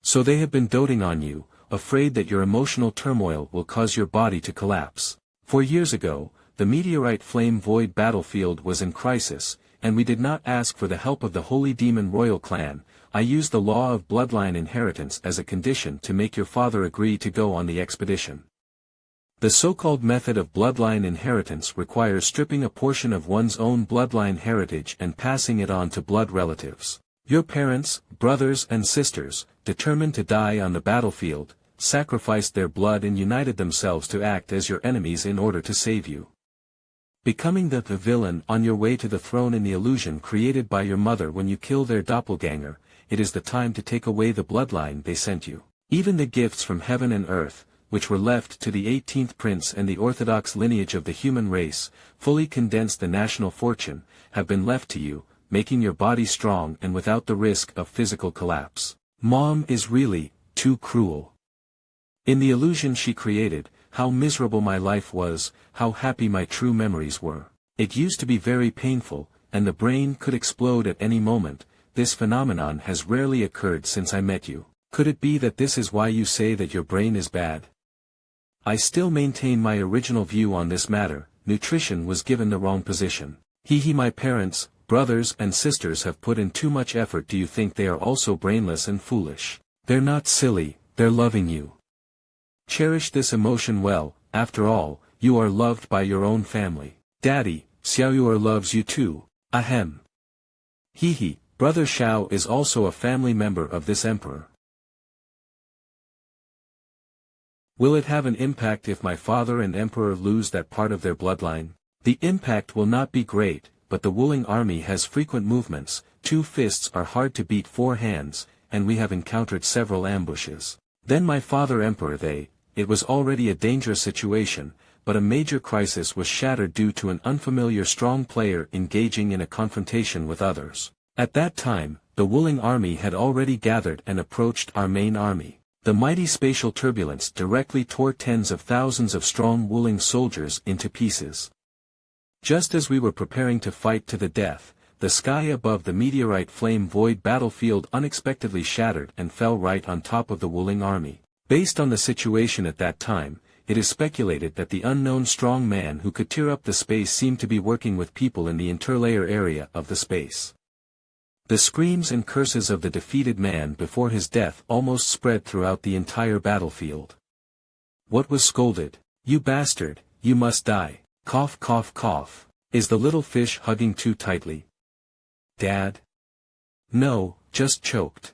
So they have been doting on you, afraid that your emotional turmoil will cause your body to collapse. 4 years ago, the meteorite flame void battlefield was in crisis, and we did not ask for the help of the Holy Demon Royal Clan. I used the law of bloodline inheritance as a condition to make your father agree to go on the expedition. The so-called method of bloodline inheritance requires stripping a portion of one's own bloodline heritage and passing it on to blood relatives. Your parents, brothers and sisters, determined to die on the battlefield, sacrificed their blood and united themselves to act as your enemies in order to save you. Becoming the villain on your way to the throne in the illusion created by your mother when you kill their doppelganger, it is the time to take away the bloodline they sent you. Even the gifts from heaven and earth, which were left to the 18th prince and the orthodox lineage of the human race, fully condensed the national fortune, have been left to you, making your body strong and without the risk of physical collapse. Mom is really too cruel. In the illusion she created, how miserable my life was, how happy my true memories were. It used to be very painful, and the brain could explode at any moment. This phenomenon has rarely occurred since I met you. Could it be that this is why you say that your brain is bad? I still maintain my original view on this matter. Nutrition was given the wrong position. My parents, brothers and sisters have put in too much effort. Do you think they are also brainless and foolish? They're not silly, they're loving you. Cherish this emotion well. After all, you are loved by your own family. Daddy, Xiaoyuer loves you too. Ahem. Brother Xiao is also a family member of this emperor. Will it have an impact if my father and emperor lose that part of their bloodline? The impact will not be great, but the Wuling army has frequent movements. 2 fists are hard to beat 4 hands, and we have encountered several ambushes. Then my father emperor it was already a dangerous situation, but a major crisis was shattered due to an unfamiliar strong player engaging in a confrontation with others. At that time, the Wuling army had already gathered and approached our main army. The mighty spatial turbulence directly tore tens of thousands of strong Wuling soldiers into pieces. Just as we were preparing to fight to the death, the sky above the meteorite flame void battlefield unexpectedly shattered and fell right on top of the Wuling army. Based on the situation at that time, it is speculated that the unknown strong man who could tear up the space seemed to be working with people in the interlayer area of the space. The screams and curses of the defeated man before his death almost spread throughout the entire battlefield. What was scolded? You bastard, you must die. Cough cough cough. Is the little fish hugging too tightly? Dad? No, just choked.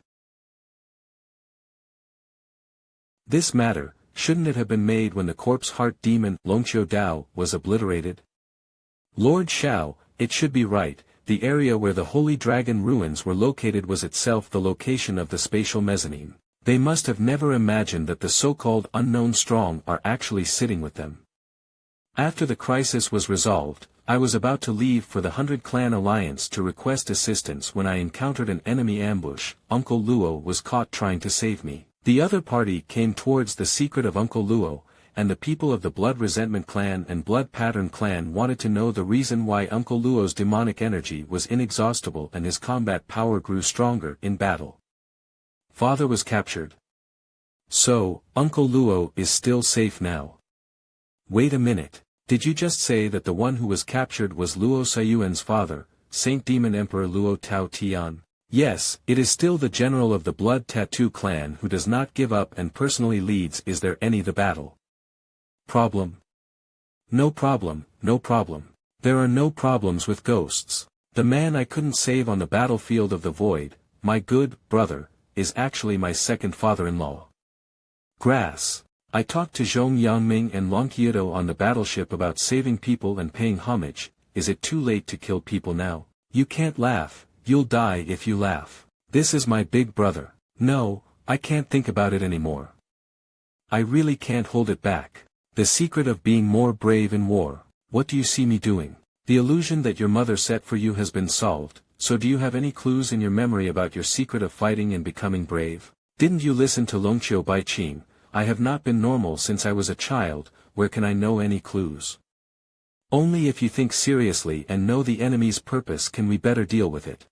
This matter, shouldn't it have been made when the corpse heart demon Longqiu Dao was obliterated? Lord Xiao, it should be right. The area where the Holy Dragon ruins were located was itself the location of the spatial mezzanine. They must have never imagined that the so-called unknown strong are actually sitting with them. After the crisis was resolved, I was about to leave for the 100 Clan Alliance to request assistance when I encountered an enemy ambush. Uncle Luo was caught trying to save me. The other party came towards the secret of Uncle Luo, and the people of the Blood Resentment Clan and Blood Pattern Clan wanted to know the reason why Uncle Luo's demonic energy was inexhaustible and his combat power grew stronger in battle. Father was captured. So, Uncle Luo is still safe now. Wait a minute, did you just say that the one who was captured was Luo Saiyuan's father, Saint Demon Emperor Luo Tao Tian? Yes, it is still the general of the Blood Tattoo Clan who does not give up and personally leads. Is there any the battle? Problem? No problem, no problem. There are no problems with ghosts. The man I couldn't save on the battlefield of the void, my good brother, is actually my second father-in-law. Grass. I talked to Zhong Yangming and Longqiudo on the battleship about saving people and paying homage. Is it too late to kill people now? You can't laugh, you'll die if you laugh. This is my big brother. No, I can't think about it anymore. I really can't hold it back. The secret of being more brave in war. What do you see me doing? The illusion that your mother set for you has been solved, so do you have any clues in your memory about your secret of fighting and becoming brave? Didn't you listen to Longqiu Bai Qing? I have not been normal since I was a child, where can I know any clues? Only if you think seriously and know the enemy's purpose can we better deal with it.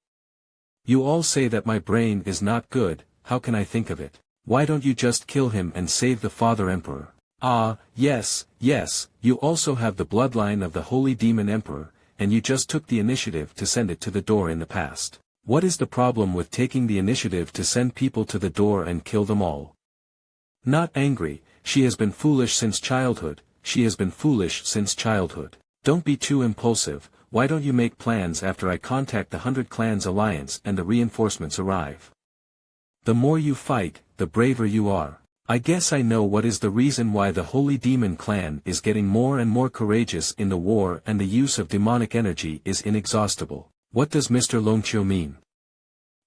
You all say that my brain is not good, how can I think of it? Why don't you just kill him and save the father emperor? Ah, yes, you also have the bloodline of the Holy Demon Emperor, and you just took the initiative to send it to the door in the past. What is the problem with taking the initiative to send people to the door and kill them all? Not angry, she has been foolish since childhood, Don't be too impulsive, why don't you make plans after I contact the 100 Clans Alliance and the reinforcements arrive? The more you fight, the braver you are. I guess I know what is the reason why the Holy Demon Clan is getting more and more courageous in the war and the use of demonic energy is inexhaustible. What does Mr. Longqiu mean?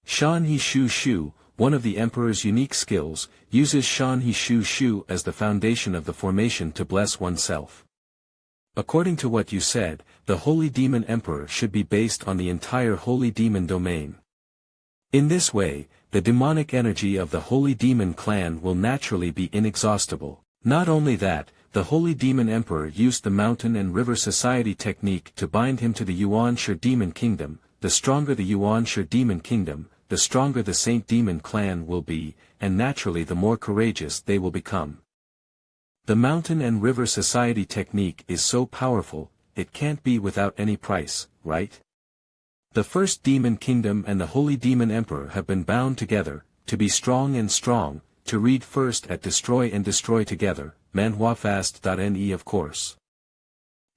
Shan He Shu Shu, one of the Emperor's unique skills, uses Shan He Shu Shu as the foundation of the formation to bless oneself. According to what you said, the Holy Demon Emperor should be based on the entire Holy Demon domain. In this way, the demonic energy of the Holy Demon Clan will naturally be inexhaustible. Not only that, the Holy Demon Emperor used the Mountain and River Society technique to bind him to the Yuan Shi Demon Kingdom. The stronger the Yuan Shi Demon Kingdom, the stronger the Saint Demon Clan will be, and naturally the more courageous they will become. The Mountain and River Society technique is so powerful, it can't be without any price, right? The First Demon Kingdom and the Holy Demon Emperor have been bound together, to be strong and strong, to read first at Destroy and Destroy together, manhwafast.ne of course.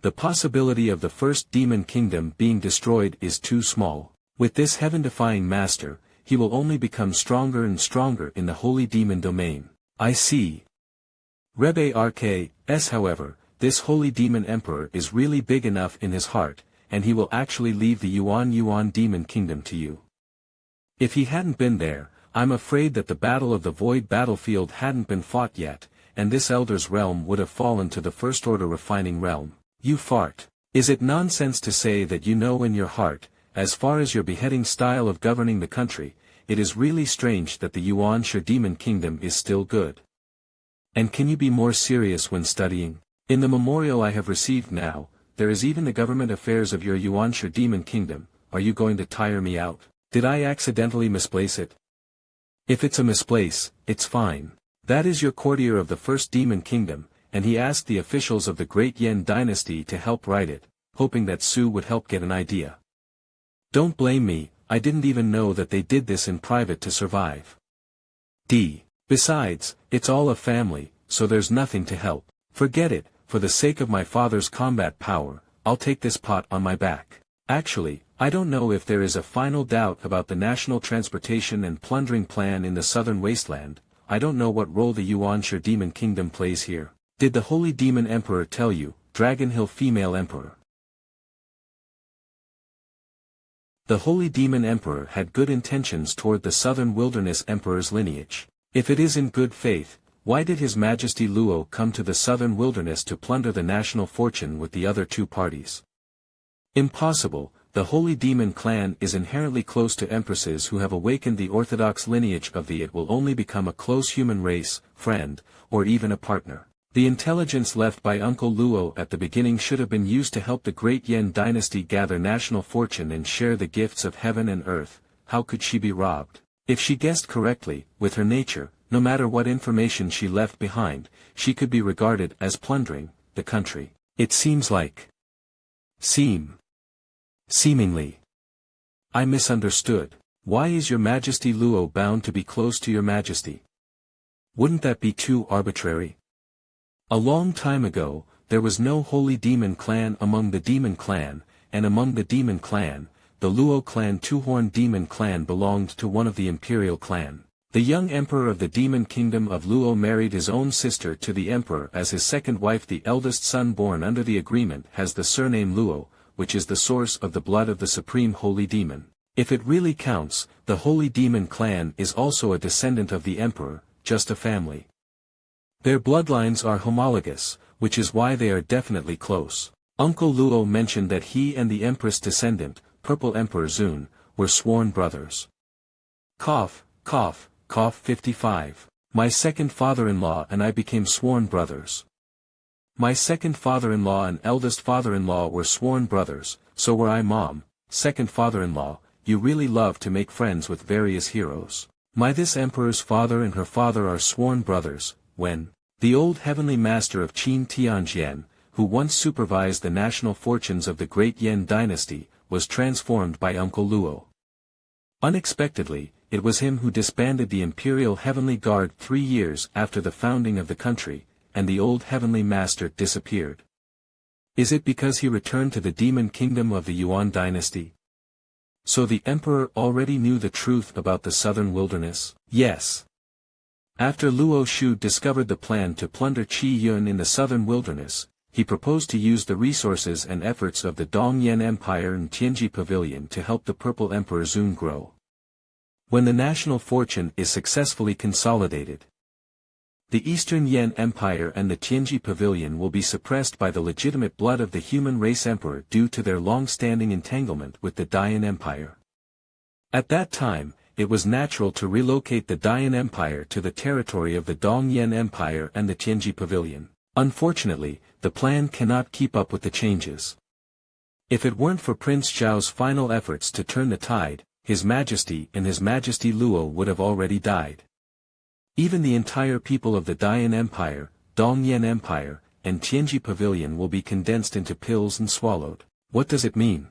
The possibility of the First Demon Kingdom being destroyed is too small. With this heaven-defying master, he will only become stronger and stronger in the Holy Demon domain. I see. Rebe RKS however, this Holy Demon Emperor is really big enough in his heart, and he will actually leave the Yuan Demon Kingdom to you. If he hadn't been there, I'm afraid that the Battle of the Void battlefield hadn't been fought yet, and this Elder's realm would have fallen to the First Order refining realm. You fart. Is it nonsense to say that you know in your heart, as far as your beheading style of governing the country, it is really strange that the Yuan Shi Demon Kingdom is still good? And can you be more serious when studying? In the memorial I have received now, there is even the government affairs of your Yuan Shi Demon Kingdom. Are you going to tire me out? Did I accidentally misplace it? If it's a misplace, it's fine. That is your courtier of the First Demon Kingdom, and he asked the officials of the Great Yen Dynasty to help write it, hoping that Su would help get an idea. Don't blame me, I didn't even know that they did this in private to survive. Besides, it's all a family, so there's nothing to help. Forget it, for the sake of my father's combat power, I'll take this pot on my back. Actually, I don't know if there is a final doubt about the national transportation and plundering plan in the southern wasteland. I don't know what role the Yuan Shi Demon Kingdom plays here. Did the Holy Demon Emperor tell you, Dragon Hill Female Emperor? The Holy Demon Emperor had good intentions toward the Southern Wilderness Emperor's lineage. If it is in good faith, why did His Majesty Luo come to the Southern Wilderness to plunder the national fortune with the other two parties? Impossible, the Holy Demon Clan is inherently close to empresses who have awakened the orthodox lineage of the it will only become a close human race, friend, or even a partner. The intelligence left by Uncle Luo at the beginning should have been used to help the Great Yen Dynasty gather national fortune and share the gifts of heaven and earth. How could she be robbed? If she guessed correctly, with her nature, no matter what information she left behind, she could be regarded as plundering the country. It seems like. Seemingly. I misunderstood. Why is Your Majesty Luo bound to be close to Your Majesty? Wouldn't that be too arbitrary? A long time ago, there was no Holy Demon Clan among the Demon Clan, and among the Demon Clan, the Luo clan Two-Horn Demon Clan belonged to one of the Imperial Clan. The young Emperor of the Demon Kingdom of Luo married his own sister to the Emperor as his second wife. The eldest son born under the agreement has the surname Luo, which is the source of the blood of the Supreme Holy Demon. If it really counts, the Holy Demon Clan is also a descendant of the Emperor, just a family. Their bloodlines are homologous, which is why they are definitely close. Uncle Luo mentioned that he and the Empress descendant, Purple Emperor Zun, were sworn brothers. Cough, cough, cough 55. My second father-in-law and I became sworn brothers. My second father-in-law and eldest father-in-law were sworn brothers, so were I. Mom, second father-in-law, you really love to make friends with various heroes. This emperor's father and her father are sworn brothers, when the old heavenly master of Qin Tianjian, who once supervised the national fortunes of the great Yan dynasty, was transformed by Uncle Luo. Unexpectedly, it was him who disbanded the Imperial Heavenly Guard 3 years after the founding of the country, and the old heavenly master disappeared. Is it because he returned to the demon kingdom of the Yuan dynasty? So the emperor already knew the truth about the southern wilderness? Yes. After Luo Shu discovered the plan to plunder Qi Yun in the southern wilderness, he proposed to use the resources and efforts of the Dongyan Empire and Tianji Pavilion to help the Purple Emperor Zun grow. When the national fortune is successfully consolidated, the Eastern Yan Empire and the Tianji Pavilion will be suppressed by the legitimate blood of the human race emperor due to their long-standing entanglement with the Dayan Empire. At that time, it was natural to relocate the Dayan Empire to the territory of the Dongyan Empire and the Tianji Pavilion. Unfortunately, the plan cannot keep up with the changes. If it weren't for Prince Zhao's final efforts to turn the tide, His Majesty and His Majesty Luo would have already died. Even the entire people of the Dayan Empire, Dongyan Empire, and Tianji Pavilion will be condensed into pills and swallowed. What does it mean?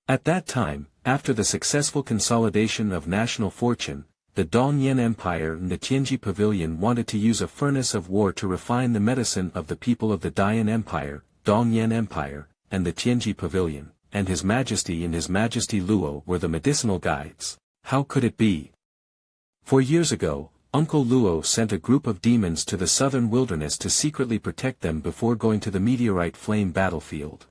At that time, after the successful consolidation of national fortune, the Dongyan Empire and the Tianji Pavilion wanted to use a furnace of war to refine the medicine of the people of the Dayan Empire, Dongyan Empire, and the Tianji Pavilion, and His Majesty and His Majesty Luo were the medicinal guides. How could it be? 4 years ago, Uncle Luo sent a group of demons to the southern wilderness to secretly protect them before going to the meteorite flame battlefield.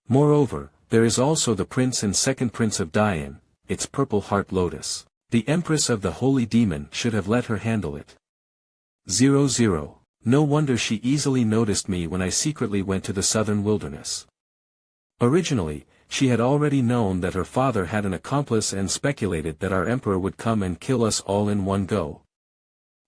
Moreover, there is also the prince and second prince of Dayan, its purple heart lotus. The Empress of the Holy Demon should have let her handle it. 00. No wonder she easily noticed me when I secretly went to the southern wilderness. Originally, she had already known that her father had an accomplice and speculated that our emperor would come and kill us all in one go.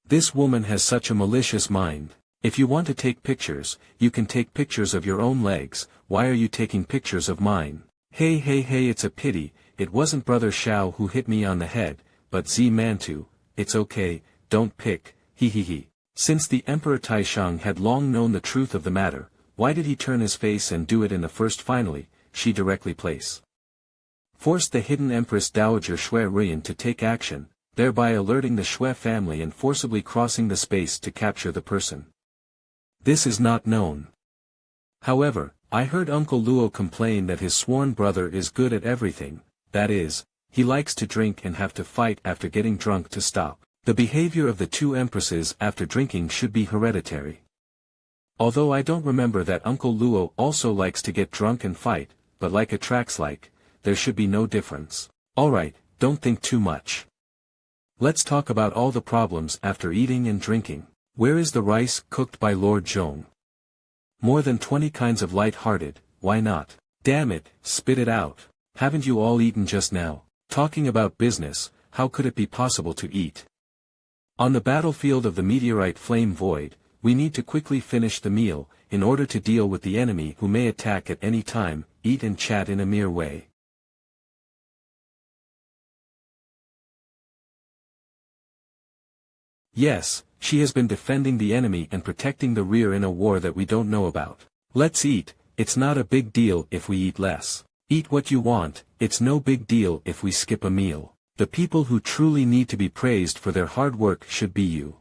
This woman has such a malicious mind. If you want to take pictures, you can take pictures of your own legs. Why are you taking pictures of mine? Hey, it's a pity, it wasn't Brother Shao who hit me on the head, but Mantu, it's okay, don't pick, he. Since the Emperor Taishang had long known the truth of the matter, why did he turn his face and do it in the first? Finally, she directly forced the hidden Empress Dowager Shui Ruyan to take action, thereby alerting the Shui family and forcibly crossing the space to capture the person. This is not known. However, I heard Uncle Luo complain that his sworn brother is good at everything, that is, he likes to drink and have to fight after getting drunk to stop. The behavior of the two empresses after drinking should be hereditary. Although I don't remember that Uncle Luo also likes to get drunk and fight, but like attracts like, there should be no difference. Alright, don't think too much. Let's talk about all the problems after eating and drinking. Where is the rice cooked by Lord Zhong? More than 20 kinds of light-hearted, why not? Damn it, spit it out. Haven't you all eaten just now? Talking about business, how could it be possible to eat? On the battlefield of the meteorite flame void, we need to quickly finish the meal, in order to deal with the enemy who may attack at any time. Eat and chat in a mere way. Yes, she has been defending the enemy and protecting the rear in a war that we don't know about. Let's eat, it's not a big deal if we eat less. Eat what you want, it's no big deal if we skip a meal. The people who truly need to be praised for their hard work should be you.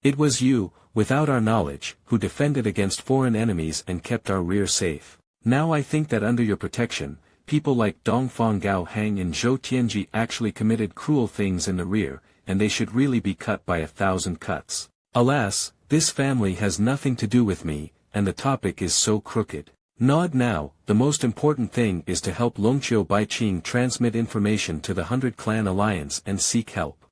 It was you, without our knowledge, who defended against foreign enemies and kept our rear safe. Now I think that under your protection, people like Dongfang Gao Hang and Zhou Tianji actually committed cruel things in the rear, and they should really be cut by 1,000 cuts. Alas, this family has nothing to do with me, and the topic is so crooked. Nod now, the most important thing is to help Longqiu Baiqing transmit information to the 100 Clan Alliance and seek help.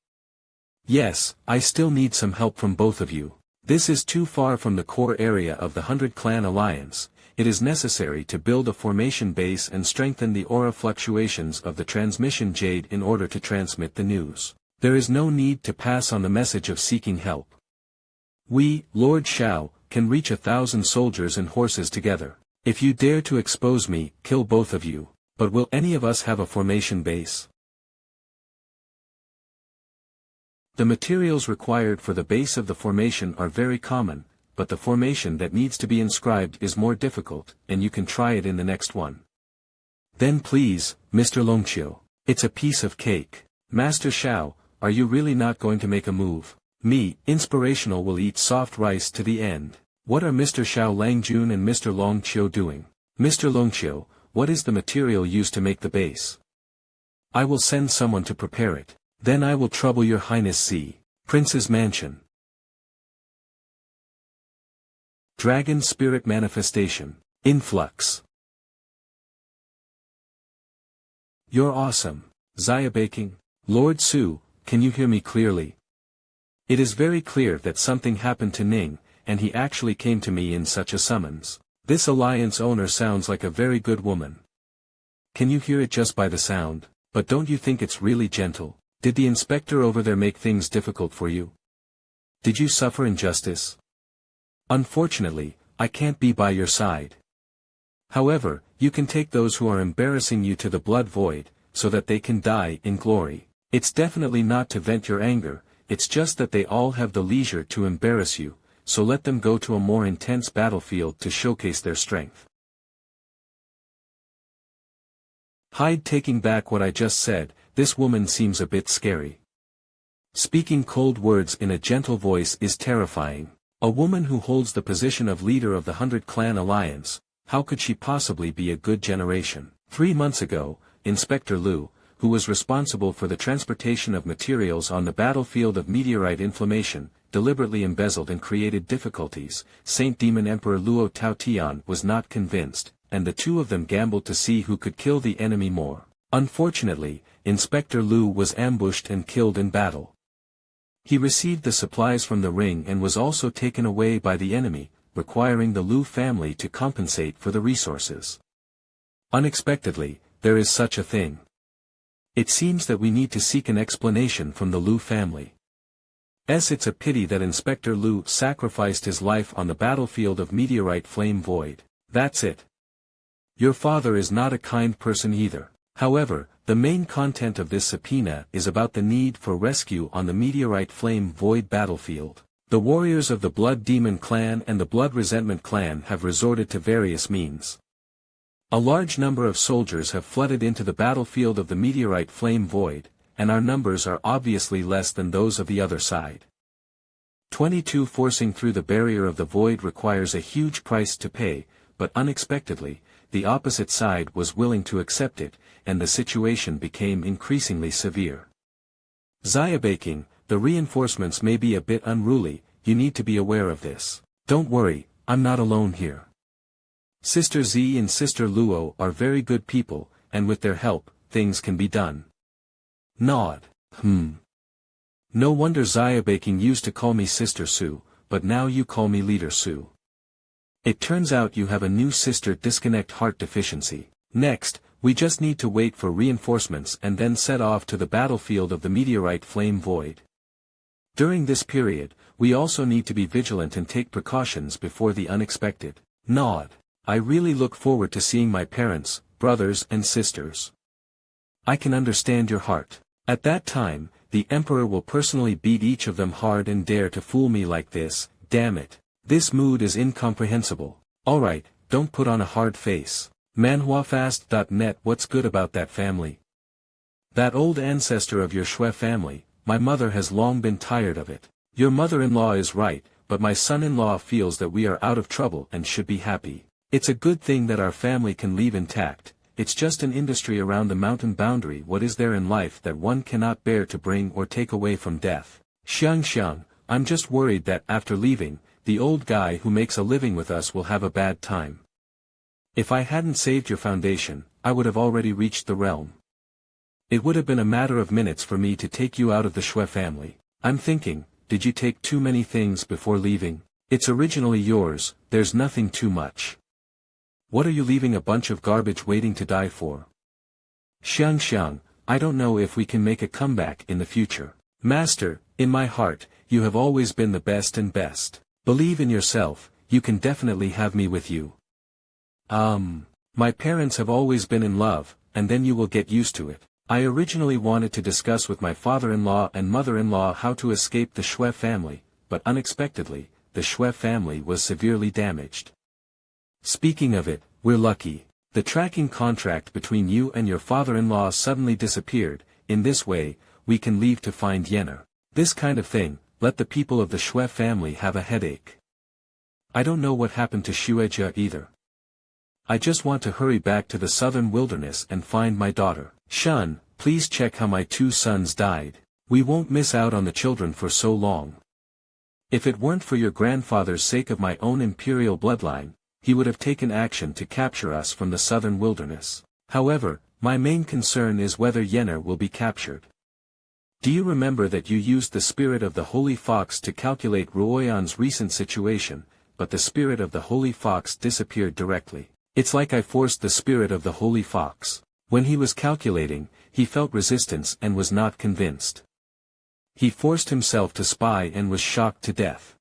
Yes, I still need some help from both of you. This is too far from the core area of the 100-clan alliance. It is necessary to build a formation base and strengthen the aura fluctuations of the transmission jade in order to transmit the news. There is no need to pass on the message of seeking help. We, Lord Shao, can reach 1,000 soldiers and horses together. If you dare to expose me, kill both of you. But will any of us have a formation base? The materials required for the base of the formation are very common, but the formation that needs to be inscribed is more difficult, and you can try it in the next one. Then please, Mr. Longqiu. It's a piece of cake. Master Shao, are you really not going to make a move? Me, Inspirational will eat soft rice to the end. What are Mr. Shao Langjun and Mr. Longqiu doing? Mr. Longqiu, what is the material used to make the base? I will send someone to prepare it. Then I will trouble your highness. See. Prince's Mansion. Dragon Spirit Manifestation. Influx. You're awesome. Xia Baking. Lord Su, can you hear me clearly? It is very clear that something happened to Ning, and he actually came to me in such a summons. This alliance owner sounds like a very good woman. Can you hear it just by the sound? But don't you think it's really gentle? Did the inspector over there make things difficult for you? Did you suffer injustice? Unfortunately, I can't be by your side. However, you can take those who are embarrassing you to the blood void, so that they can die in glory. It's definitely not to vent your anger, it's just that they all have the leisure to embarrass you, so let them go to a more intense battlefield to showcase their strength. Hide taking back what I just said, this woman seems a bit scary. Speaking cold words in a gentle voice is terrifying. A woman who holds the position of leader of the 100-clan alliance, how could she possibly be a good generation? 3 months ago, Inspector Liu, who was responsible for the transportation of materials on the battlefield of meteorite inflammation, deliberately embezzled and created difficulties. Saint Demon Emperor Luo Taotian was not convinced, and the two of them gambled to see who could kill the enemy more. Unfortunately, Inspector Liu was ambushed and killed in battle. He received the supplies from the ring and was also taken away by the enemy, requiring the Liu family to compensate for the resources. Unexpectedly, there is such a thing. It seems that we need to seek an explanation from the Liu family. It's a pity that Inspector Liu sacrificed his life on the battlefield of meteorite flame void. That's it. Your father is not a kind person either. However, the main content of this subpoena is about the need for rescue on the meteorite flame void battlefield. The warriors of the Blood Demon clan and the Blood Resentment clan have resorted to various means. A large number of soldiers have flooded into the battlefield of the meteorite flame void, and our numbers are obviously less than those of the other side. 22 forcing through the barrier of the void requires a huge price to pay, but unexpectedly, the opposite side was willing to accept it, and the situation became increasingly severe. Xia Baking, the reinforcements may be a bit unruly, you need to be aware of this. Don't worry, I'm not alone here. Sister Z and Sister Luo are very good people, and with their help, things can be done. Nod. No wonder Xia Baking used to call me Sister Su, but now you call me Leader Su. It turns out you have a new sister disconnect heart deficiency. Next, we just need to wait for reinforcements and then set off to the battlefield of the meteorite flame void. During this period, we also need to be vigilant and take precautions before the unexpected. Nod. I really look forward to seeing my parents, brothers and sisters. I can understand your heart. At that time, the Emperor will personally beat each of them hard and dare to fool me like this, damn it. This mood is incomprehensible. Alright, don't put on a hard face. MANHWAfast.net. What's good about that family? That old ancestor of your Shui family, my mother has long been tired of it. Your mother-in-law is right, but my son-in-law feels that we are out of trouble and should be happy. It's a good thing that our family can leave intact, it's just an industry around the mountain boundary. What is there in life that one cannot bear to bring or take away from death? Xiang, I'm just worried that after leaving, the old guy who makes a living with us will have a bad time. If I hadn't saved your foundation, I would have already reached the realm. It would have been a matter of minutes for me to take you out of the Shui family. I'm thinking, did you take too many things before leaving? It's originally yours, there's nothing too much. What are you leaving a bunch of garbage waiting to die for? Xiang, I don't know if we can make a comeback in the future. Master, in my heart, you have always been the best and best. Believe in yourself, you can definitely have me with you. My parents have always been in love, and then you will get used to it. I originally wanted to discuss with my father-in-law and mother-in-law how to escape the Xue family, but unexpectedly, the Xue family was severely damaged. Speaking of it, we're lucky. The tracking contract between you and your father-in-law suddenly disappeared. In this way, we can leave to find Yenner. This kind of thing, let the people of the Xue family have a headache. I don't know what happened to Xuejia either. I just want to hurry back to the southern wilderness and find my daughter. Shun, please check how my 2 sons died. We won't miss out on the children for so long. If it weren't for your grandfather's sake of my own imperial bloodline, he would have taken action to capture us from the southern wilderness. However, my main concern is whether Yenner will be captured. Do you remember that you used the spirit of the Holy Fox to calculate Ruoyan's recent situation, but the spirit of the Holy Fox disappeared directly? It's like I forced the spirit of the Holy Fox. When he was calculating, he felt resistance and was not convinced. He forced himself to spy and was shocked to death.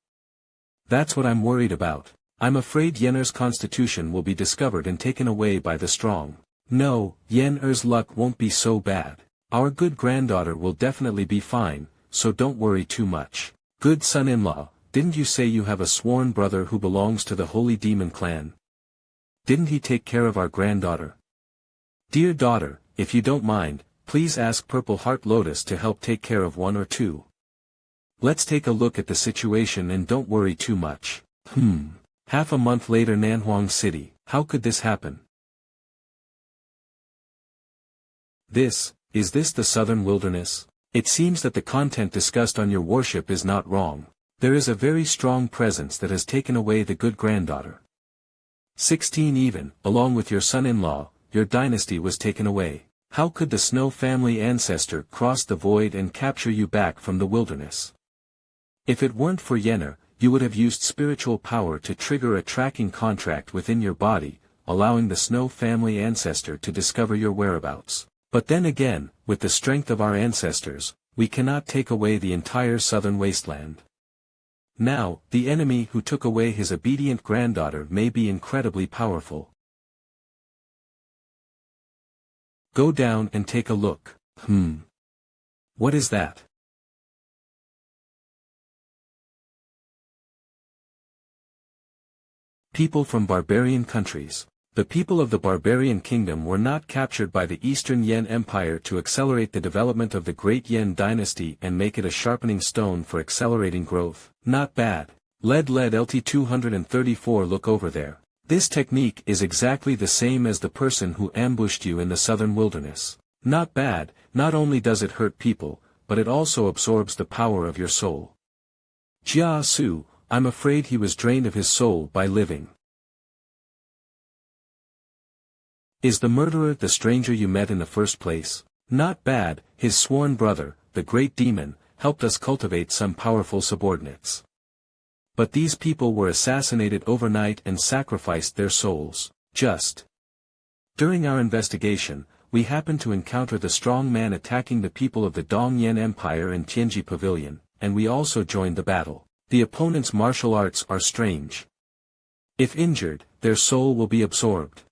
That's what I'm worried about. I'm afraid Yenner's constitution will be discovered and taken away by the strong. No, Yenner's luck won't be so bad. Our good granddaughter will definitely be fine, so don't worry too much. Good son-in-law, didn't you say you have a sworn brother who belongs to the Holy Demon clan? Didn't he take care of our granddaughter? Dear daughter, if you don't mind, please ask Purple Heart Lotus to help take care of 1 or 2. Let's take a look at the situation and don't worry too much. Half a month later, Nanhuang City. How could this happen? Is this the southern wilderness? It seems that the content discussed on your worship is not wrong. There is a very strong presence that has taken away the good granddaughter. 16 even, along with your son-in-law, your dynasty was taken away. How could the Snow family ancestor cross the void and capture you back from the wilderness? If it weren't for Yenner, you would have used spiritual power to trigger a tracking contract within your body, allowing the Snow family ancestor to discover your whereabouts. But then again, with the strength of our ancestors, we cannot take away the entire southern wasteland. Now, the enemy who took away his obedient granddaughter may be incredibly powerful. Go down and take a look. What is that? People from barbarian countries. The people of the barbarian kingdom were not captured by the Eastern Yan Empire to accelerate the development of the Great Yan dynasty and make it a sharpening stone for accelerating growth. Not bad. Lead LT-234. Look over there. This technique is exactly the same as the person who ambushed you in the southern wilderness. Not bad. Not only does it hurt people, but it also absorbs the power of your soul. Jia Su, I'm afraid he was drained of his soul by living. Is the murderer the stranger you met in the first place? Not bad. His sworn brother, the great demon, helped us cultivate some powerful subordinates. But these people were assassinated overnight and sacrificed their souls. During our investigation, we happened to encounter the strong man attacking the people of the Dongyan Empire in Tianji Pavilion, and we also joined the battle. The opponent's martial arts are strange. If injured, their soul will be absorbed.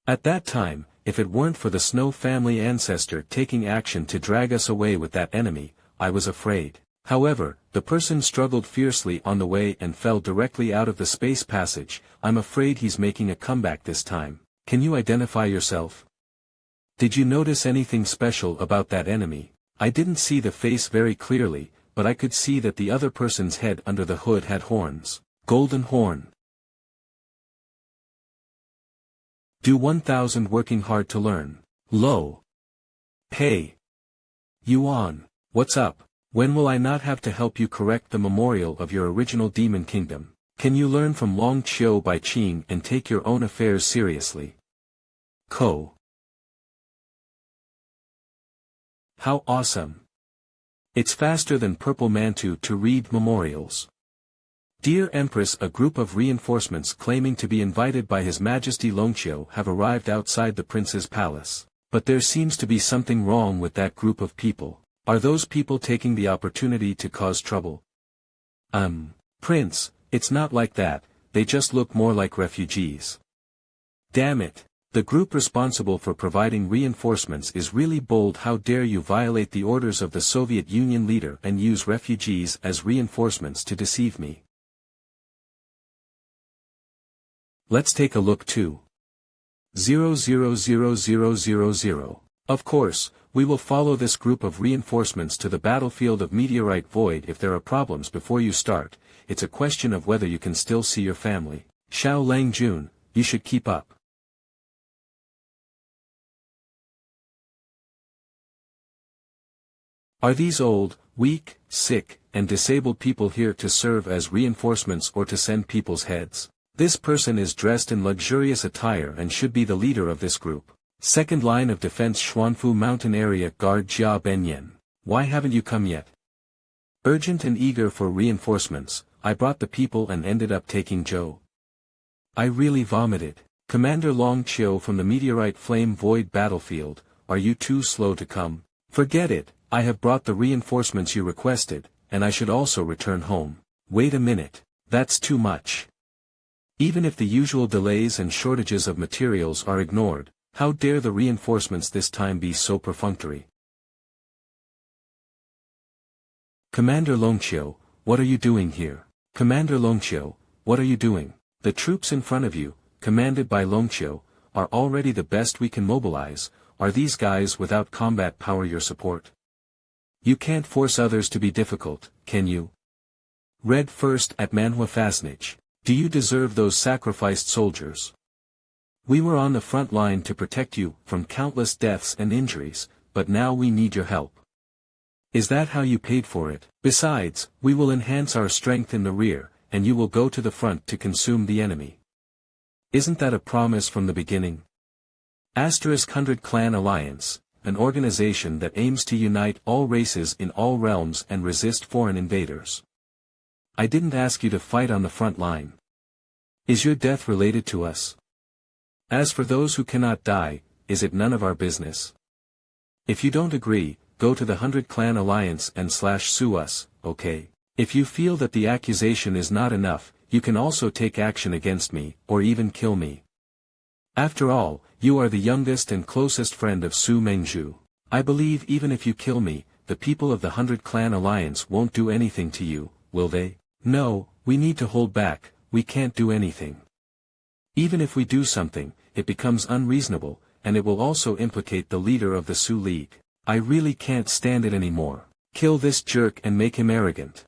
At that time, if it weren't for the Snow family ancestor taking action to drag us away with that enemy, I was afraid. However, the person struggled fiercely on the way and fell directly out of the space passage. I'm afraid he's making a comeback this time. Can you identify yourself? Did you notice anything special about that enemy? I didn't see the face very clearly, but I could see that the other person's head under the hood had horns. Golden horn. Do 1000 working hard to learn. Low. Hey. Yuan, what's up? When will I not have to help you correct the memorial of your original demon kingdom? Can you learn from Long Qiu by Qing and take your own affairs seriously? Ko. How awesome. It's faster than purple mantle to read memorials. Dear Empress, a group of reinforcements claiming to be invited by His Majesty Longqiu have arrived outside the prince's palace. But there seems to be something wrong with that group of people. Are those people taking the opportunity to cause trouble? Prince, it's not like that, they just look more like refugees. Damn it. The group responsible for providing reinforcements is really bold. How dare you violate the orders of the Soviet Union leader and use refugees as reinforcements to deceive me. Let's take a look too. 000000. Of course, we will follow this group of reinforcements to the battlefield of Meteorite Void. If there are problems before you start, it's a question of whether you can still see your family. Xiao Langjun, you should keep up. Are these old, weak, sick, and disabled people here to serve as reinforcements or to send people's heads? This person is dressed in luxurious attire and should be the leader of this group. Second line of defense, Xuanfu Mountain Area Guard Jia Benyan. Why haven't you come yet? Urgent and eager for reinforcements, I brought the people and ended up taking Zhou. I really vomited. Commander Long Qiu from the Meteorite Flame Void battlefield, are you too slow to come? Forget it, I have brought the reinforcements you requested, and I should also return home. Wait a minute, that's too much. Even if the usual delays and shortages of materials are ignored, how dare the reinforcements this time be so perfunctory? Commander Longqiu, what are you doing here? Commander Longqiu, what are you doing? The troops in front of you, commanded by Longqiu, are already the best we can mobilize. Are these guys without combat power your support? You can't force others to be difficult, can you? Read first at MANHWA Fasnage. Do you deserve those sacrificed soldiers? We were on the front line to protect you from countless deaths and injuries, but now we need your help. Is that how you paid for it? Besides, we will enhance our strength in the rear, and you will go to the front to consume the enemy. Isn't that a promise from the beginning? 100 Clan Alliance, an organization that aims to unite all races in all realms and resist foreign invaders. I didn't ask you to fight on the front line. Is your death related to us? As for those who cannot die, is it none of our business? If you don't agree, go to the 100 Clan Alliance and sue us, okay? If you feel that the accusation is not enough, you can also take action against me, or even kill me. After all, you are the youngest and closest friend of Su Mengzhu. I believe even if you kill me, the people of the 100 Clan Alliance won't do anything to you, will they? No, we need to hold back, we can't do anything. Even if we do something, it becomes unreasonable, and it will also implicate the leader of the Su League. I really can't stand it anymore. Kill this jerk and make him arrogant.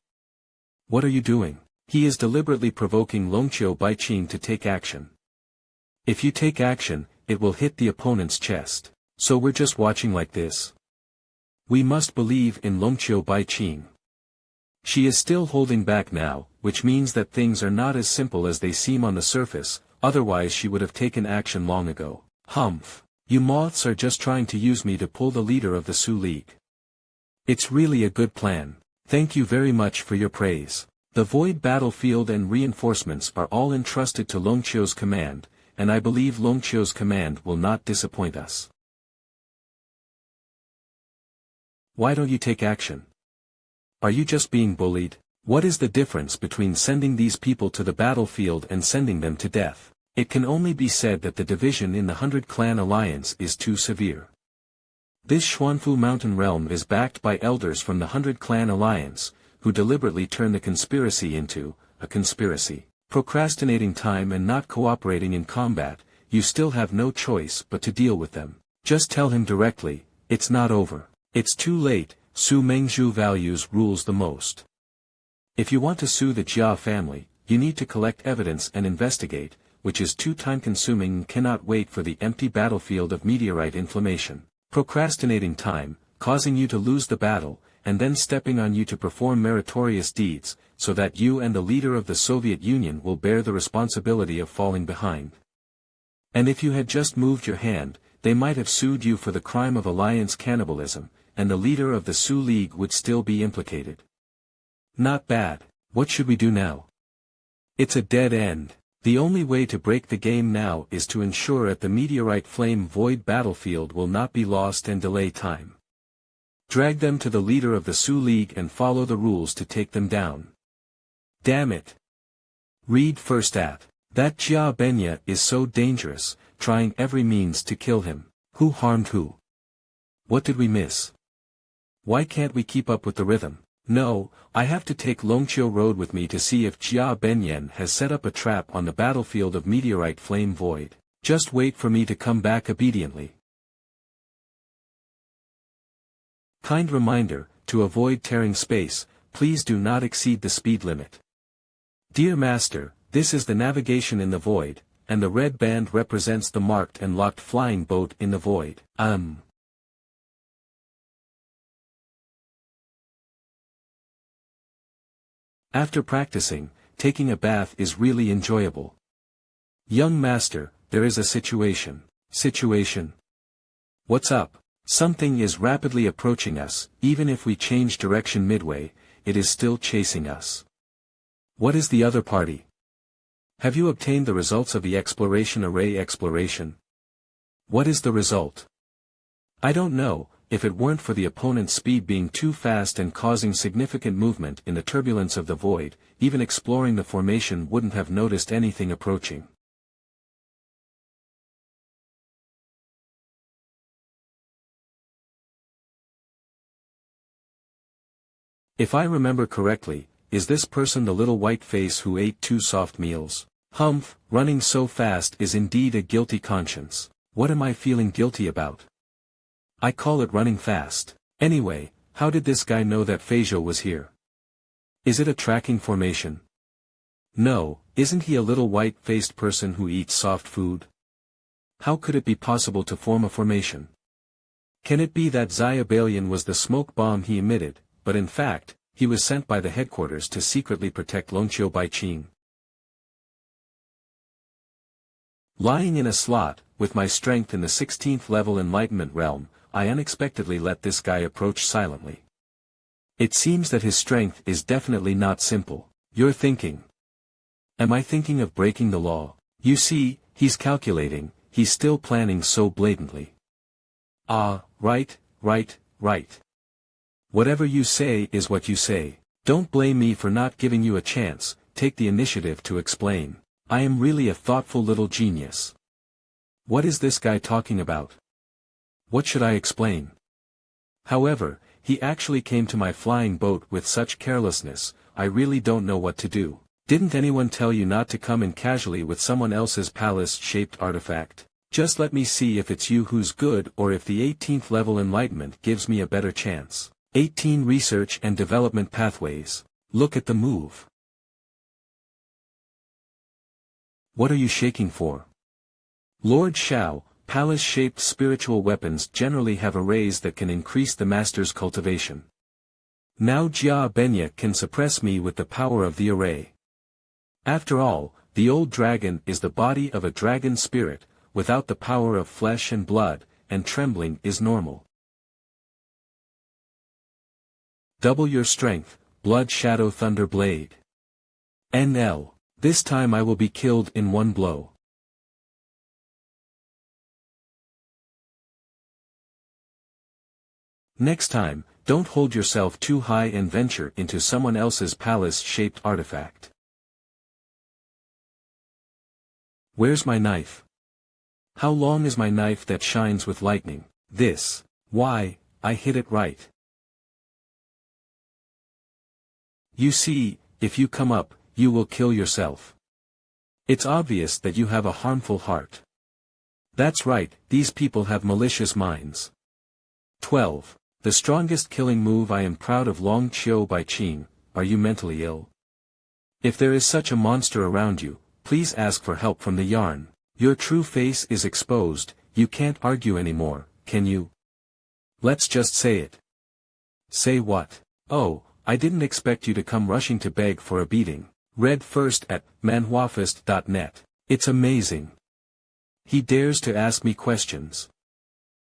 What are you doing? He is deliberately provoking Longqiu Baiqing to take action. If you take action, it will hit the opponent's chest. So we're just watching like this? We must believe in Longqiu Baiqing. She is still holding back now, which means that things are not as simple as they seem on the surface, otherwise she would have taken action long ago. Humph. You moths are just trying to use me to pull the leader of the Su League. It's really a good plan. Thank you very much for your praise. The Void battlefield and reinforcements are all entrusted to Longqiu's command, and I believe Longqiu's command will not disappoint us. Why don't you take action? Are you just being bullied? What is the difference between sending these people to the battlefield and sending them to death? It can only be said that the division in the 100 Clan Alliance is too severe. This Xuanfu Mountain realm is backed by elders from the 100 Clan Alliance, who deliberately turn the conspiracy into a conspiracy. Procrastinating time and not cooperating in combat, you still have no choice but to deal with them. Just tell him directly, it's not over. It's too late, Su Mengzhu values rules the most. If you want to sue the Jia family, you need to collect evidence and investigate, which is too time-consuming and cannot wait for the empty battlefield of meteorite inflammation. Procrastinating time, causing you to lose the battle, and then stepping on you to perform meritorious deeds, so that you and the leader of the Soviet Union will bear the responsibility of falling behind. And if you had just moved your hand, they might have sued you for the crime of alliance cannibalism, and the leader of the Su League would still be implicated. Not bad. What should we do now? It's a dead end. The only way to break the game now is to ensure at the meteorite flame void battlefield will not be lost and delay time. Drag them to the leader of the Su League and follow the rules to take them down. Damn it. Read first at. That Jia Benya is so dangerous, trying every means to kill him. Who harmed who? What did we miss? Why can't we keep up with the rhythm? No, I have to take Longqiu Road with me to see if Jia Benyan has set up a trap on the battlefield of Meteorite Flame Void. Just wait for me to come back obediently. Kind reminder, to avoid tearing space, please do not exceed the speed limit. Dear Master, this is the navigation in the void, and the red band represents the marked and locked flying boat in the void. After practicing, taking a bath is really enjoyable. Young Master, there is a situation. Situation? What's up? Something is rapidly approaching us, even if we change direction midway, it is still chasing us. What is the other party? Have you obtained the results of the exploration array exploration? What is the result? I don't know. If it weren't for the opponent's speed being too fast and causing significant movement in the turbulence of the void, even exploring the formation wouldn't have noticed anything approaching. If I remember correctly, is this person the little white face who ate 2 soft meals? Humph, running so fast is indeed a guilty conscience. What am I feeling guilty about? I call it running fast. Anyway, how did this guy know that Feijo was here? Is it a tracking formation? No, isn't he a little white-faced person who eats soft food? How could it be possible to form a formation? Can it be that Xiabalian was the smoke bomb he emitted, but in fact, he was sent by the headquarters to secretly protect Longqiu Baiqing? Lying in a slot, with my strength in the 16th level enlightenment realm, I unexpectedly let this guy approach silently. It seems that his strength is definitely not simple. You're thinking. Am I thinking of breaking the law? You see, he's calculating, he's still planning so blatantly. Ah, right. Whatever you say is what you say. Don't blame me for not giving you a chance, take the initiative to explain. I am really a thoughtful little genius. What is this guy talking about? What should I explain? However, he actually came to my flying boat with such carelessness, I really don't know what to do. Didn't anyone tell you not to come in casually with someone else's palace-shaped artifact? Just let me see if it's you who's good or if the 18th level enlightenment gives me a better chance. 18 Research and Development Pathways. Look at the move. What are you shaking for? Lord Shao, palace-shaped spiritual weapons generally have arrays that can increase the master's cultivation. Now Jia Benya can suppress me with the power of the array. After all, the old dragon is the body of a dragon spirit, without the power of flesh and blood, and trembling is normal. Double your strength, Blood Shadow Thunder Blade. NL. This time I will be killed in one blow. Next time, don't hold yourself too high and venture into someone else's palace-shaped artifact. Where's my knife? How long is my knife that shines with lightning? This. Why, I hit it right. You see, if you come up, you will kill yourself. It's obvious that you have a harmful heart. That's right, these people have malicious minds. 12. The strongest killing move. I am proud of Longqiu Baiqing. Are you mentally ill? If there is such a monster around you, please ask for help from the yarn. Your true face is exposed, you can't argue anymore, can you? Let's just say it. Say what? Oh, I didn't expect you to come rushing to beg for a beating. Read first at manhwafist.net. It's amazing. He dares to ask me questions.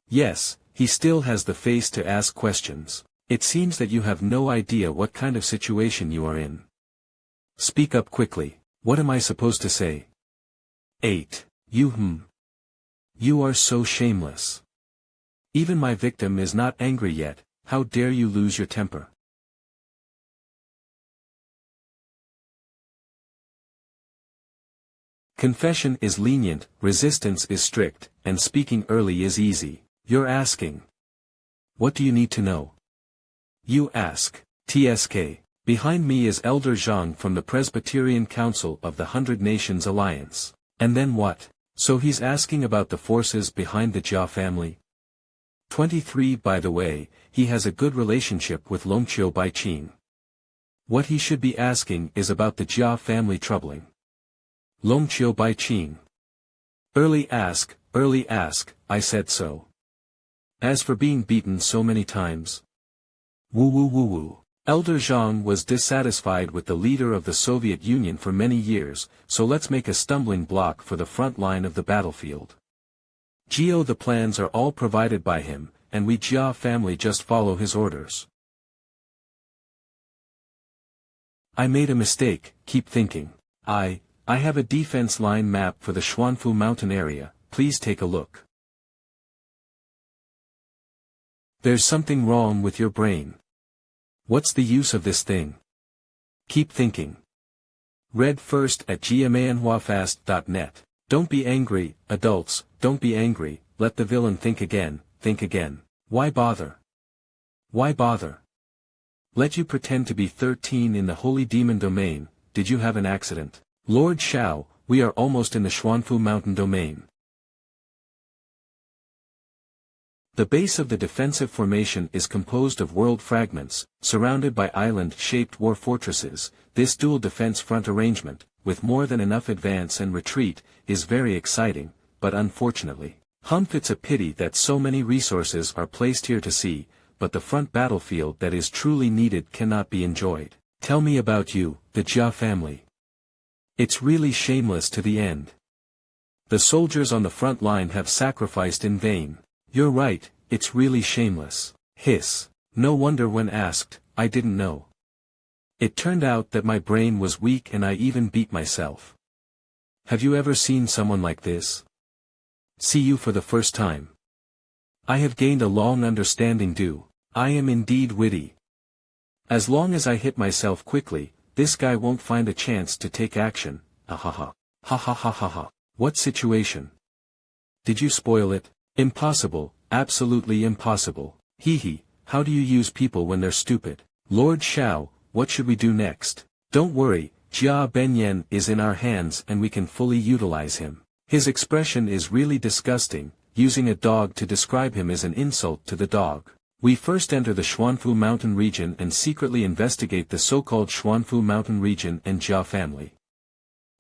Yes, He still has the face to ask questions. It seems that you have no idea what kind of situation you are in. Speak up quickly. What am I supposed to say? 8. You are so shameless. Even my victim is not angry yet. How dare you lose your temper? Confession is lenient, resistance is strict, and speaking early is easy. You're asking. What do you need to know? You ask. TSK. Behind me is Elder Zhang from the Presbyterian Council of the 100 Nations Alliance. And then what? So he's asking about the forces behind the Jia family? 23. By the way, he has a good relationship with Longqiu Baiqing. What he should be asking is about the Jia family troubling Longqiu Baiqing. Early ask, I said so. As for being beaten so many times. Woo. Elder Zhang was dissatisfied with the leader of the Soviet Union for many years, so let's make a stumbling block for the front line of the battlefield. Geo, the plans are all provided by him, and we Jia family just follow his orders. I made a mistake, keep thinking. I have a defense line map for the Xuanfu mountain area, please take a look. There's something wrong with your brain. What's the use of this thing? Keep thinking. Read first at manhwafast.net. Don't be angry, adults, don't be angry, let the villain think again. Why bother? Why bother? Let you pretend to be 13 in the holy demon domain. Did you have an accident? Lord Xiao, we are almost in the Xuanfu mountain domain. The base of the defensive formation is composed of world fragments, surrounded by island-shaped war fortresses. This dual defense front arrangement, with more than enough advance and retreat, is very exciting, but unfortunately, it's a pity that so many resources are placed here to see, but the front battlefield that is truly needed cannot be enjoyed. Tell me about you, the Jia family. It's really shameless to the end. The soldiers on the front line have sacrificed in vain. You're right, it's really shameless. Hiss. No wonder when asked, I didn't know. It turned out that my brain was weak and I even beat myself. Have you ever seen someone like this? See you for the first time. I have gained a long understanding. I am indeed witty. As long as I hit myself quickly, this guy won't find a chance to take action. Ha. What situation? Did you spoil it? Impossible, absolutely impossible. Hee, how do you use people when they're stupid? Lord Xiao, what should we do next? Don't worry, Jia Benyan is in our hands and we can fully utilize him. His expression is really disgusting, using a dog to describe him is an insult to the dog. We first enter the Xuanfu mountain region and secretly investigate the so-called Xuanfu mountain region and Jia family.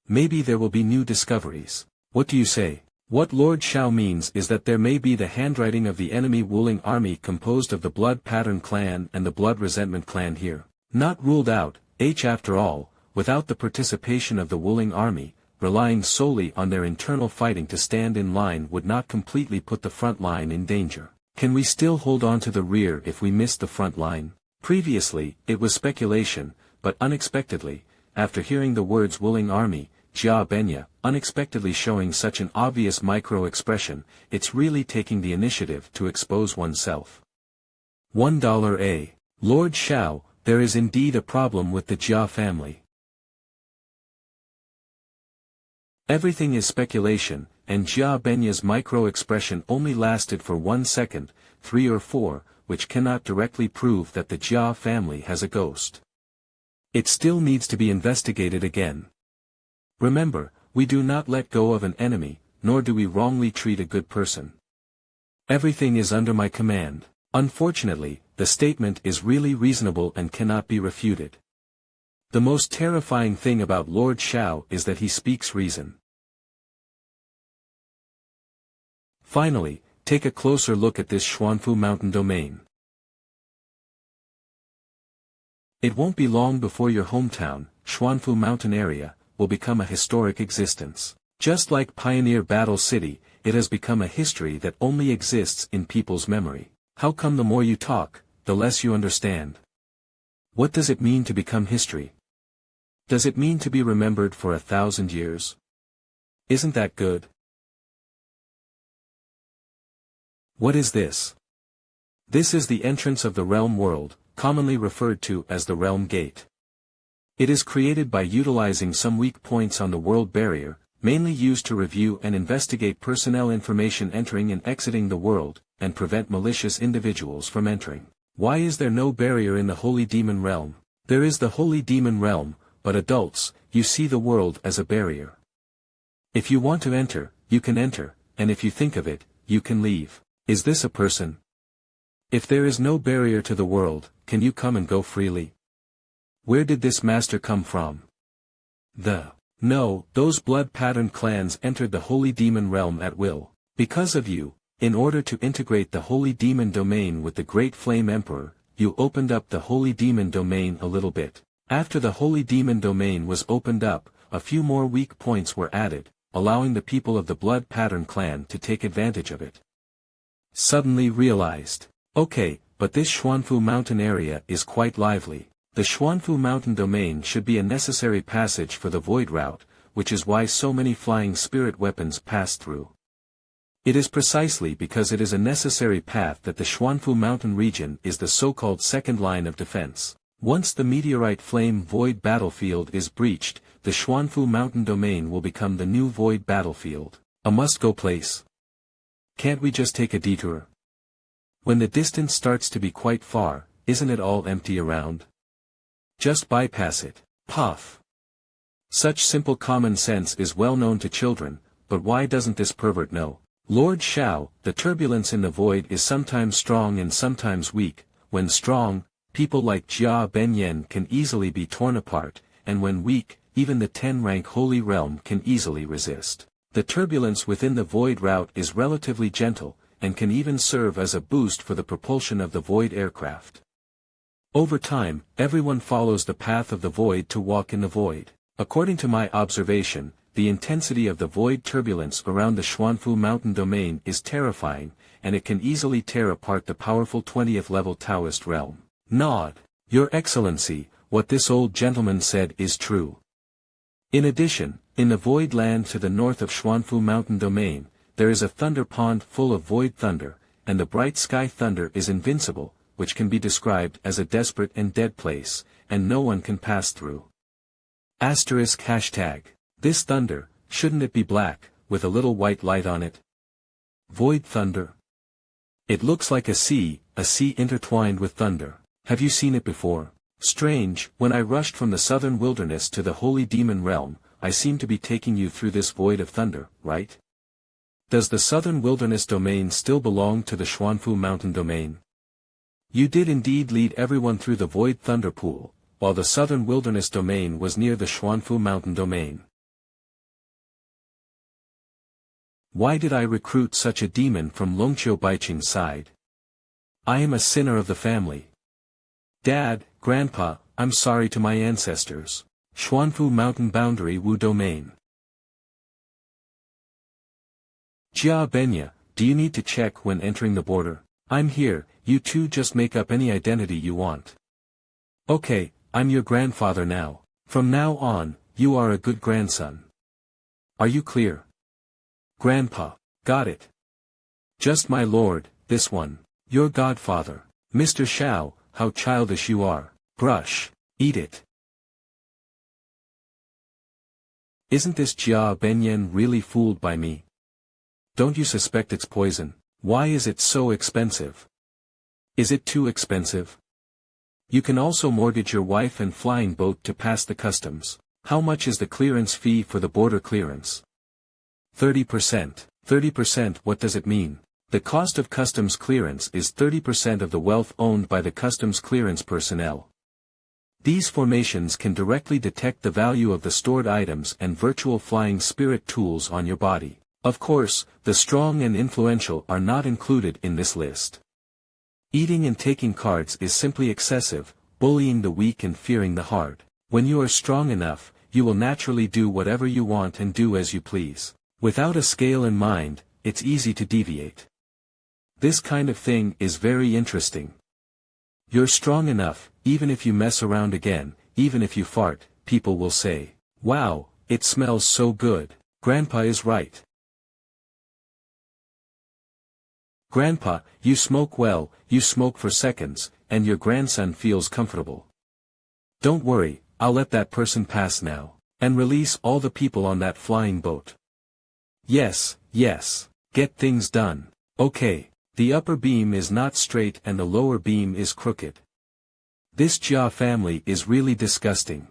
Maybe there will be new discoveries. What do you say? What Lord Xiao means is that there may be the handwriting of the enemy Wuling army composed of the Blood Pattern clan and the Blood Resentment clan here. Not ruled out, after all, without the participation of the Wuling army, relying solely on their internal fighting to stand in line would not completely put the front line in danger. Can we still hold on to the rear if we miss the front line? Previously, it was speculation, but unexpectedly, after hearing the words Wuling army, Jia Benya, unexpectedly showing such an obvious micro-expression, it's really taking the initiative to expose oneself. $1 Lord Xiao, there is indeed a problem with the Jia family. Everything is speculation, and Jia Benya's micro-expression only lasted for 1 second, 3 or 4, which cannot directly prove that the Jia family has a ghost. It still needs to be investigated again. Remember, we do not let go of an enemy, nor do we wrongly treat a good person. Everything is under my command. Unfortunately, the statement is really reasonable and cannot be refuted. The most terrifying thing about Lord Xiao is that he speaks reason. Finally, take a closer look at this Xuanfu mountain domain. It won't be long before your hometown, Xuanfu mountain area, will become a historic existence. Just like Pioneer Battle City, it has become a history that only exists in people's memory. How come the more you talk, the less you understand? What does it mean to become history? Does it mean to be remembered for 1,000 years? Isn't that good? What is this? This is the entrance of the realm world, commonly referred to as the realm gate. It is created by utilizing some weak points on the world barrier, mainly used to review and investigate personnel information entering and exiting the world, and prevent malicious individuals from entering. Why is there no barrier in the Holy Demon Realm? There is the Holy Demon Realm, but adults, you see the world as a barrier. If you want to enter, you can enter, and if you think of it, you can leave. Is this a person? If there is no barrier to the world, can you come and go freely? Where did this master come from? No, those blood-patterned clans entered the Holy Demon Realm at will. Because of you, in order to integrate the Holy Demon Domain with the Great Flame Emperor, you opened up the Holy Demon Domain a little bit. After the Holy Demon Domain was opened up, a few more weak points were added, allowing the people of the Blood Pattern clan to take advantage of it. Suddenly realized, okay, but this Xuanfu mountain area is quite lively. The Xuanfu mountain domain should be a necessary passage for the void route, which is why so many flying spirit weapons pass through. It is precisely because it is a necessary path that the Xuanfu mountain region is the so-called second line of defense. Once the meteorite flame void battlefield is breached, the Xuanfu mountain domain will become the new void battlefield. A must-go place. Can't we just take a detour? When the distance starts to be quite far, isn't it all empty around? Just bypass it. Puff. Such simple common sense is well known to children, but why doesn't this pervert know? Lord Shao, the turbulence in the void is sometimes strong and sometimes weak. When strong, people like Jia Benyen can easily be torn apart, and when weak, even the 10-rank Holy Realm can easily resist. The turbulence within the void route is relatively gentle, and can even serve as a boost for the propulsion of the void aircraft. Over time, everyone follows the path of the void to walk in the void. According to my observation, the intensity of the void turbulence around the Xuanfu mountain domain is terrifying, and it can easily tear apart the powerful 20th level Taoist realm. Nod. Your Excellency, what this old gentleman said is true. In addition, in the void land to the north of Xuanfu mountain domain, there is a thunder pond full of void thunder, and the bright sky thunder is invincible, which can be described as a desperate and dead place, and no one can pass through. Asterisk hashtag. This thunder, shouldn't it be black, with a little white light on it? Void thunder. It looks like a sea intertwined with thunder. Have you seen it before? Strange, when I rushed from the southern wilderness to the Holy Demon Realm, I seem to be taking you through this void of thunder, right? Does the southern wilderness domain still belong to the Xuanfu mountain domain? You did indeed lead everyone through the void thunder pool, while the southern wilderness domain was near the Xuanfu mountain domain. Why did I recruit such a demon from Longqiu Baiqing's side? I am a sinner of the family. Dad, Grandpa, I'm sorry to my ancestors. Xuanfu mountain boundary Wu domain. Jia Benya, do you need to check when entering the border? I'm here, you two just make up any identity you want. Okay, I'm your grandfather now. From now on, you are a good grandson. Are you clear? Grandpa, got it. Just my lord, this one. Your godfather. Mr. Shao, how childish you are. Brush, eat it. Isn't this Jia Benyen really fooled by me? Don't you suspect it's poison? Why is it so expensive? Is it too expensive? You can also mortgage your wife and flying boat to pass the customs. How much is the clearance fee for the border clearance? 30%. 30%, what does it mean? The cost of customs clearance is 30% of the wealth owned by the customs clearance personnel. These formations can directly detect the value of the stored items and virtual flying spirit tools on your body. Of course, the strong and influential are not included in this list. Eating and taking cards is simply excessive, bullying the weak and fearing the hard. When you are strong enough, you will naturally do whatever you want and do as you please. Without a scale in mind, it's easy to deviate. This kind of thing is very interesting. You're strong enough, even if you mess around again, even if you fart, people will say, "Wow, it smells so good. Grandpa is right. Grandpa, you smoke well, you smoke for seconds, and your grandson feels comfortable. Don't worry, I'll let that person pass now, and release all the people on that flying boat. Yes, yes, get things done. Okay, the upper beam is not straight and the lower beam is crooked. This Jia family is really disgusting.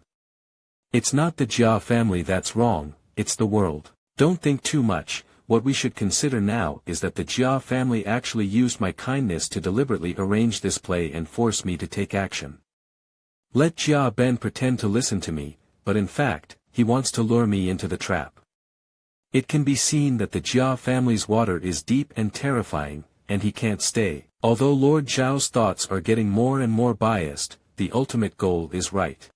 It's not the Jia family that's wrong, it's the world. Don't think too much. What we should consider now is that the Jia family actually used my kindness to deliberately arrange this play and force me to take action. Let Jia Ben pretend to listen to me, but in fact, he wants to lure me into the trap. It can be seen that the Jia family's water is deep and terrifying, and he can't stay. Although Lord Zhao's thoughts are getting more and more biased, the ultimate goal is right.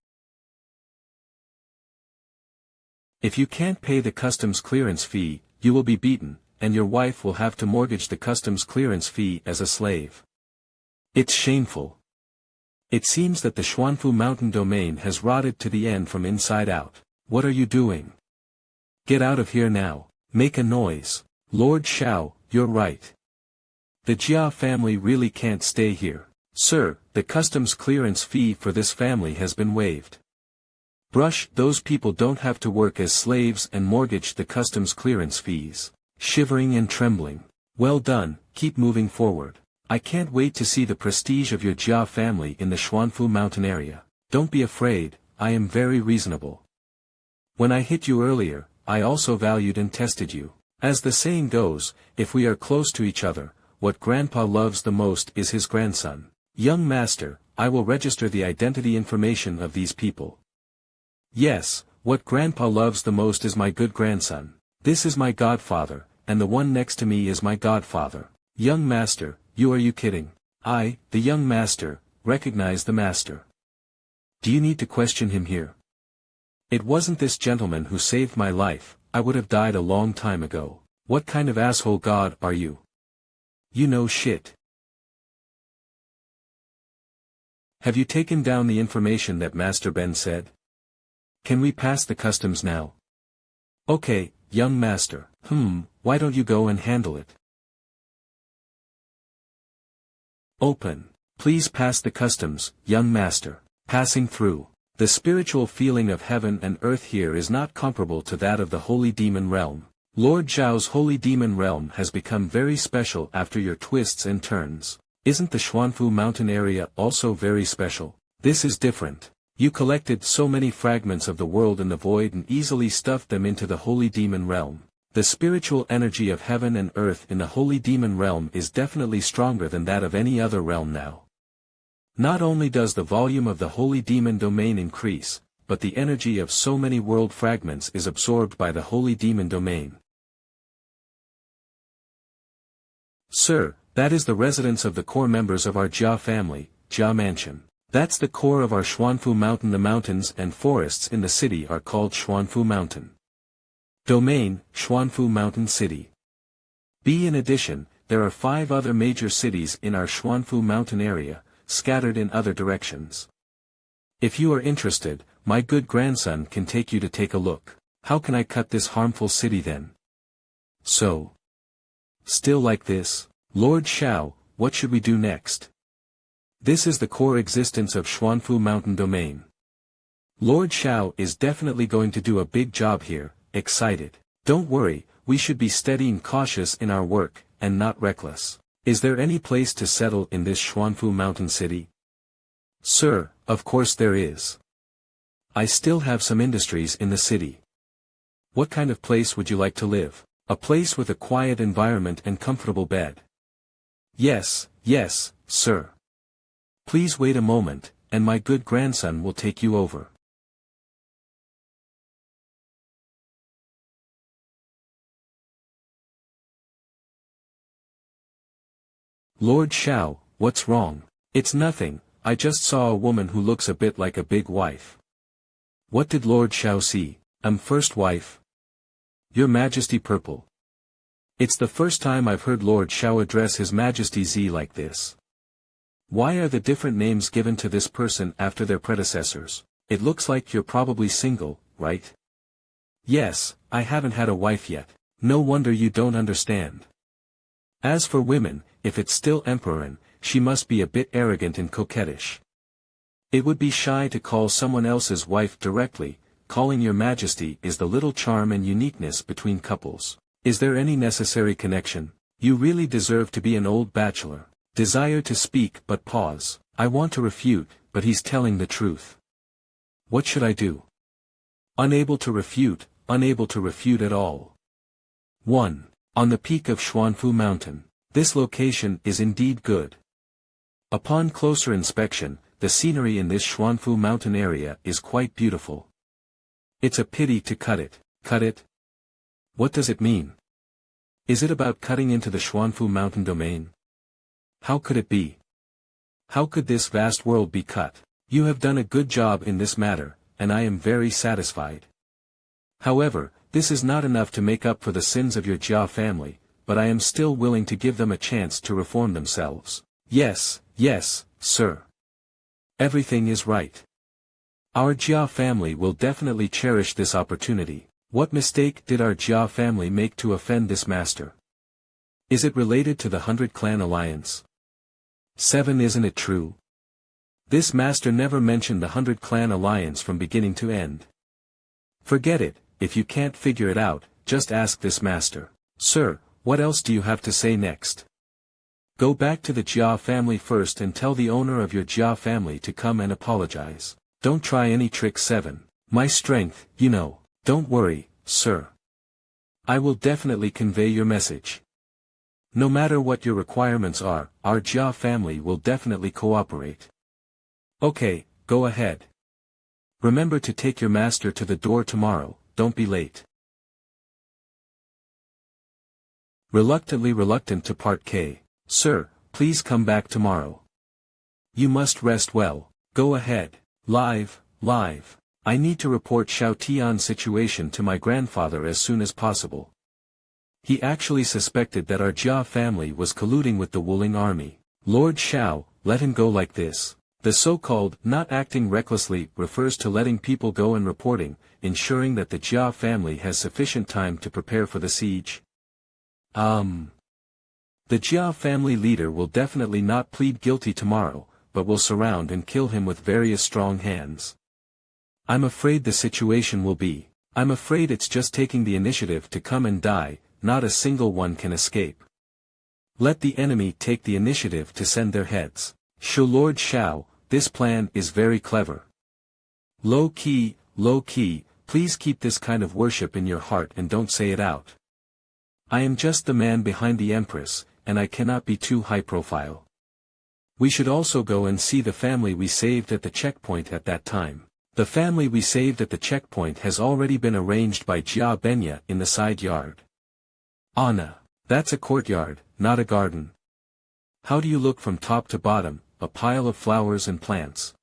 If you can't pay the customs clearance fee, you will be beaten, and your wife will have to mortgage the customs clearance fee as a slave. It's shameful. It seems that the Xuanfu mountain domain has rotted to the end from inside out. What are you doing? Get out of here now. Make a noise. Lord Xiao, you're right. The Jia family really can't stay here. Sir, the customs clearance fee for this family has been waived. Brush, those people don't have to work as slaves and mortgage the customs clearance fees. Shivering and trembling. Well done, keep moving forward. I can't wait to see the prestige of your Jia family in the Xuanfu mountain area. Don't be afraid, I am very reasonable. When I hit you earlier, I also valued and tested you. As the saying goes, if we are close to each other, what Grandpa loves the most is his grandson. Young master, I will register the identity information of these people. Yes, what Grandpa loves the most is my good grandson. This is my godfather, and the one next to me is my godfather. Young master, are you kidding? I, the young master, recognize the master. Do you need to question him here? It wasn't this gentleman who saved my life, I would have died a long time ago. What kind of asshole god are you? You know shit. Have you taken down the information that Master Ben said? Can we pass the customs now? Okay, young master, why don't you go and handle it? Open. Please pass the customs, young master. Passing through. The spiritual feeling of heaven and earth here is not comparable to that of the Holy Demon Realm. Lord Zhao's Holy Demon Realm has become very special after your twists and turns. Isn't the Xuanfu mountain area also very special? This is different. You collected so many fragments of the world in the void and easily stuffed them into the Holy Demon Realm. The spiritual energy of heaven and earth in the Holy Demon Realm is definitely stronger than that of any other realm now. Not only does the volume of the Holy Demon domain increase, but the energy of so many world fragments is absorbed by the Holy Demon domain. Sir, that is the residence of the core members of our Jia family, Jia Mansion. That's the core of our Xuanfu Mountain. The mountains and forests in the city are called Xuanfu Mountain. Domain, Xuanfu Mountain City. B. In addition, there are 5 other major cities in our Xuanfu Mountain area, scattered in other directions. If you are interested, my good grandson can take you to take a look. How can I cut this harmful city then? So. Still like this? Lord Xiao, what should we do next? This is the core existence of Xuanfu Mountain Domain. Lord Xiao is definitely going to do a big job here. Excited. Don't worry, we should be steady and cautious in our work, and not reckless. Is there any place to settle in this Xuanfu mountain city? Sir, of course there is. I still have some industries in the city. What kind of place would you like to live? A place with a quiet environment and comfortable bed. Yes, sir. Please wait a moment, and my good grandson will take you over. Lord Xiao, what's wrong? It's nothing, I just saw a woman who looks a bit like a big wife. What did Lord Xiao see? First wife. Your Majesty purple. It's the first time I've heard Lord Xiao address His Majesty Z like this. Why are the different names given to this person after their predecessors? It looks like you're probably single, right? Yes, I haven't had a wife yet. No wonder you don't understand. As for women, if it's still Emperor, she must be a bit arrogant and coquettish. It would be shy to call someone else's wife directly. Calling Your Majesty is the little charm and uniqueness between couples. Is there any necessary connection? You really deserve to be an old bachelor. Desire to speak but pause. I want to refute, but he's telling the truth. What should I do? Unable to refute at all. 1. On the peak of Xuanfu Mountain. This location is indeed good. Upon closer inspection, the scenery in this Xuanfu Mountain area is quite beautiful. It's a pity to cut it. Cut it? What does it mean? Is it about cutting into the Xuanfu Mountain domain? How could it be? How could this vast world be cut? You have done a good job in this matter, and I am very satisfied. However, this is not enough to make up for the sins of your Jia family, but I am still willing to give them a chance to reform themselves. Yes, sir. Everything is right. Our Jia family will definitely cherish this opportunity. What mistake did our Jia family make to offend this master? Is it related to the 100 Clan Alliance? 7. Isn't it true? This master never mentioned the 100 Clan Alliance from beginning to end. Forget it, if you can't figure it out, just ask this master. Sir, what else do you have to say next? Go back to the Jia family first and tell the owner of your Jia family to come and apologize. Don't try any tricks. 7. My strength, you know. Don't worry, sir. I will definitely convey your message. No matter what your requirements are, our Jia family will definitely cooperate. Okay, go ahead. Remember to take your master to the door tomorrow, don't be late. Reluctantly reluctant to part K. Sir, please come back tomorrow. You must rest well. Go ahead. Live. I need to report Xiao Tian's situation to my grandfather as soon as possible. He actually suspected that our Jia family was colluding with the Wuling army. Lord Xiao, let him go like this. The so-called not acting recklessly refers to letting people go and reporting, ensuring that the Jia family has sufficient time to prepare for the siege. The Jia family leader will definitely not plead guilty tomorrow, but will surround and kill him with various strong hands. I'm afraid the situation will be. I'm afraid it's just taking the initiative to come and die, not a single one can escape. Let the enemy take the initiative to send their heads. Lord Xiao, this plan is very clever. Low key, please keep this kind of worship in your heart and don't say it out. I am just the man behind the Empress, and I cannot be too high profile. We should also go and see the family we saved at the checkpoint at that time. The family we saved at the checkpoint has already been arranged by Jia Benya in the side yard. Anna, that's a courtyard, not a garden. How do you look from top to bottom? A pile of flowers and plants.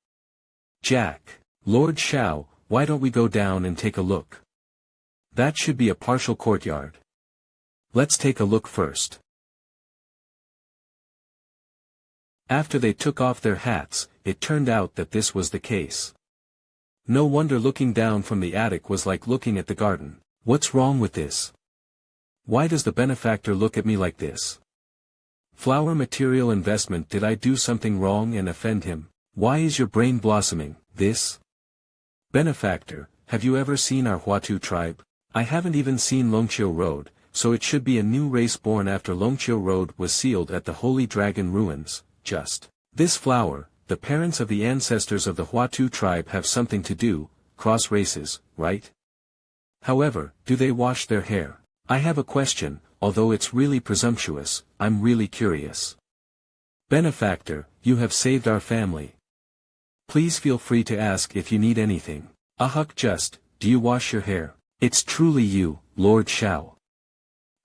Jack, Lord Xiao, why don't we go down and take a look? That should be a partial courtyard. Let's take a look first. After they took off their hats, it turned out that this was the case. No wonder looking down from the attic was like looking at the garden. What's wrong with this? Why does the benefactor look at me like this? Flower material investment. Did I do something wrong and offend him? Why is your brain blossoming? This? Benefactor, have you ever seen our Huatu tribe? I haven't even seen Longqiu Road, so it should be a new race born after Longqiu Road was sealed at the Holy Dragon ruins. Just. This flower, the parents of the ancestors of the Huatu tribe have something to do, cross races, right? However, do they wash their hair? I have a question, although it's really presumptuous, I'm really curious. Benefactor, you have saved our family. Please feel free to ask if you need anything. Just, do you wash your hair? It's truly you, Lord Xiao.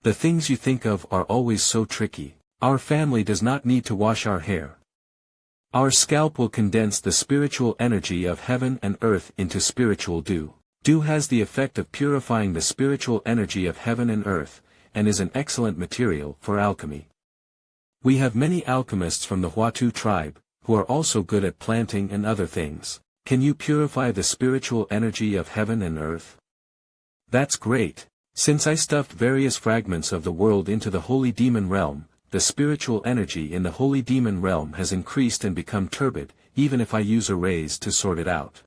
The things you think of are always so tricky. Our family does not need to wash our hair. Our scalp will condense the spiritual energy of heaven and earth into spiritual dew. Dew has the effect of purifying the spiritual energy of heaven and earth, and is an excellent material for alchemy. We have many alchemists from the Huatu tribe, who are also good at planting and other things. Can you purify the spiritual energy of heaven and earth? That's great. Since I stuffed various fragments of the world into the holy demon realm, the spiritual energy in the holy demon realm has increased and become turbid, even if I use arrays to sort it out.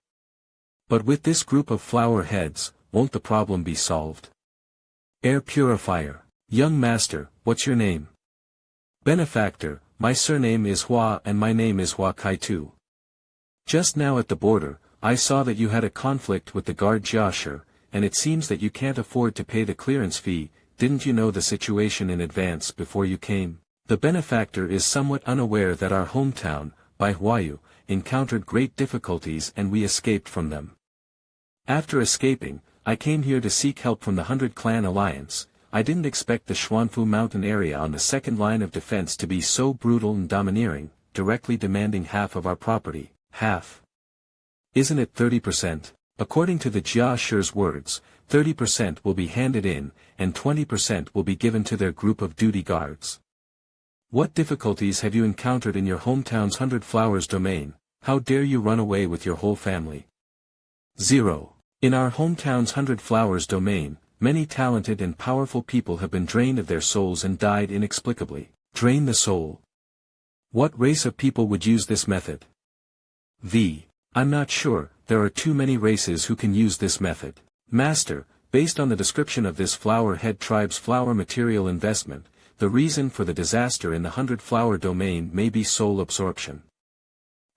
But with this group of flower heads, won't the problem be solved? Air purifier. Young master, what's your name? Benefactor, my surname is Hua and my name is Hua Kaitu. Just now at the border, I saw that you had a conflict with the guard Jiashir, and it seems that you can't afford to pay the clearance fee. Didn't you know the situation in advance before you came? The benefactor is somewhat unaware that our hometown, Baihuayu, encountered great difficulties and we escaped from them. After escaping, I came here to seek help from the 100 Clan Alliance. I didn't expect the Xuanfu mountain area on the second line of defense to be so brutal and domineering, directly demanding half of our property. Half. Isn't it 30%? According to the Jiashir's words, 30% will be handed in, and 20% will be given to their group of duty guards. What difficulties have you encountered in your hometown's 100 Flowers domain? How dare you run away with your whole family? 0. In our hometown's 100 Flowers domain, many talented and powerful people have been drained of their souls and died inexplicably. Drain the soul. What race of people would use this method? I'm not sure, there are too many races who can use this method. Master, based on the description of this flower head tribe's flower material investment, the reason for the disaster in the 100 Flower domain may be soul absorption.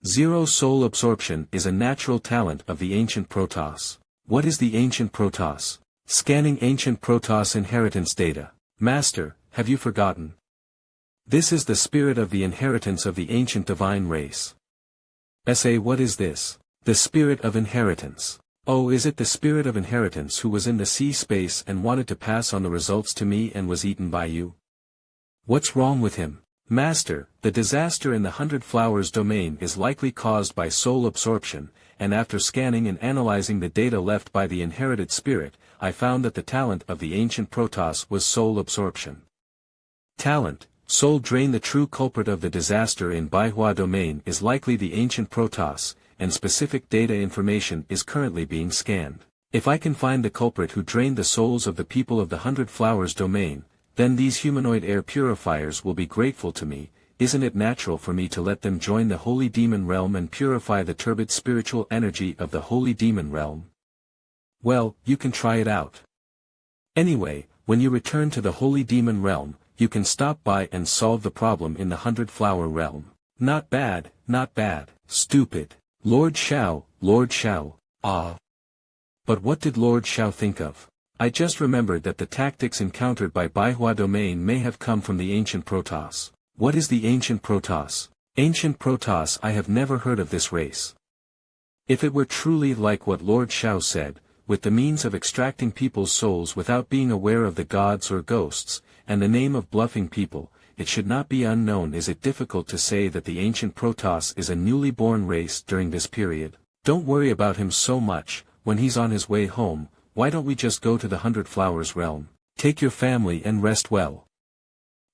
0. Soul absorption is a natural talent of the ancient Protoss. What is the ancient Protoss? Scanning ancient Protoss inheritance data. Master, have you forgotten? This is the spirit of the inheritance of the ancient divine race. What is this? The spirit of inheritance. Oh, is it the spirit of inheritance who was in the sea space and wanted to pass on the results to me and was eaten by you? What's wrong with him? Master, the disaster in the 100 Flowers domain is likely caused by soul absorption, and after scanning and analyzing the data left by the inherited spirit, I found that the talent of the ancient Protoss was soul absorption. Talent, soul drain. The true culprit of the disaster in Baihua domain is likely the ancient Protoss, and specific data information is currently being scanned. If I can find the culprit who drained the souls of the people of the 100 Flowers domain, then these humanoid air purifiers will be grateful to me. Isn't it natural for me to let them join the holy demon realm and purify the turbid spiritual energy of the holy demon realm? Well, you can try it out. Anyway, when you return to the holy demon realm, you can stop by and solve the problem in the 100 Flower realm. Not bad, not bad. Stupid. Lord Xiao, Lord Xiao. Ah. But what did Lord Xiao think of? I just remembered that the tactics encountered by Baihua domain may have come from the ancient Protoss. What is the ancient Protoss? Ancient Protoss. I have never heard of this race. If it were truly like what Lord Xiao said, with the means of extracting people's souls without being aware of the gods or ghosts, and the name of bluffing people, it should not be unknown. Is it difficult to say that the ancient Protoss is a newly born race during this period? Don't worry about him so much. When he's on his way home, why don't we just go to the 100 Flowers realm? Take your family and rest well.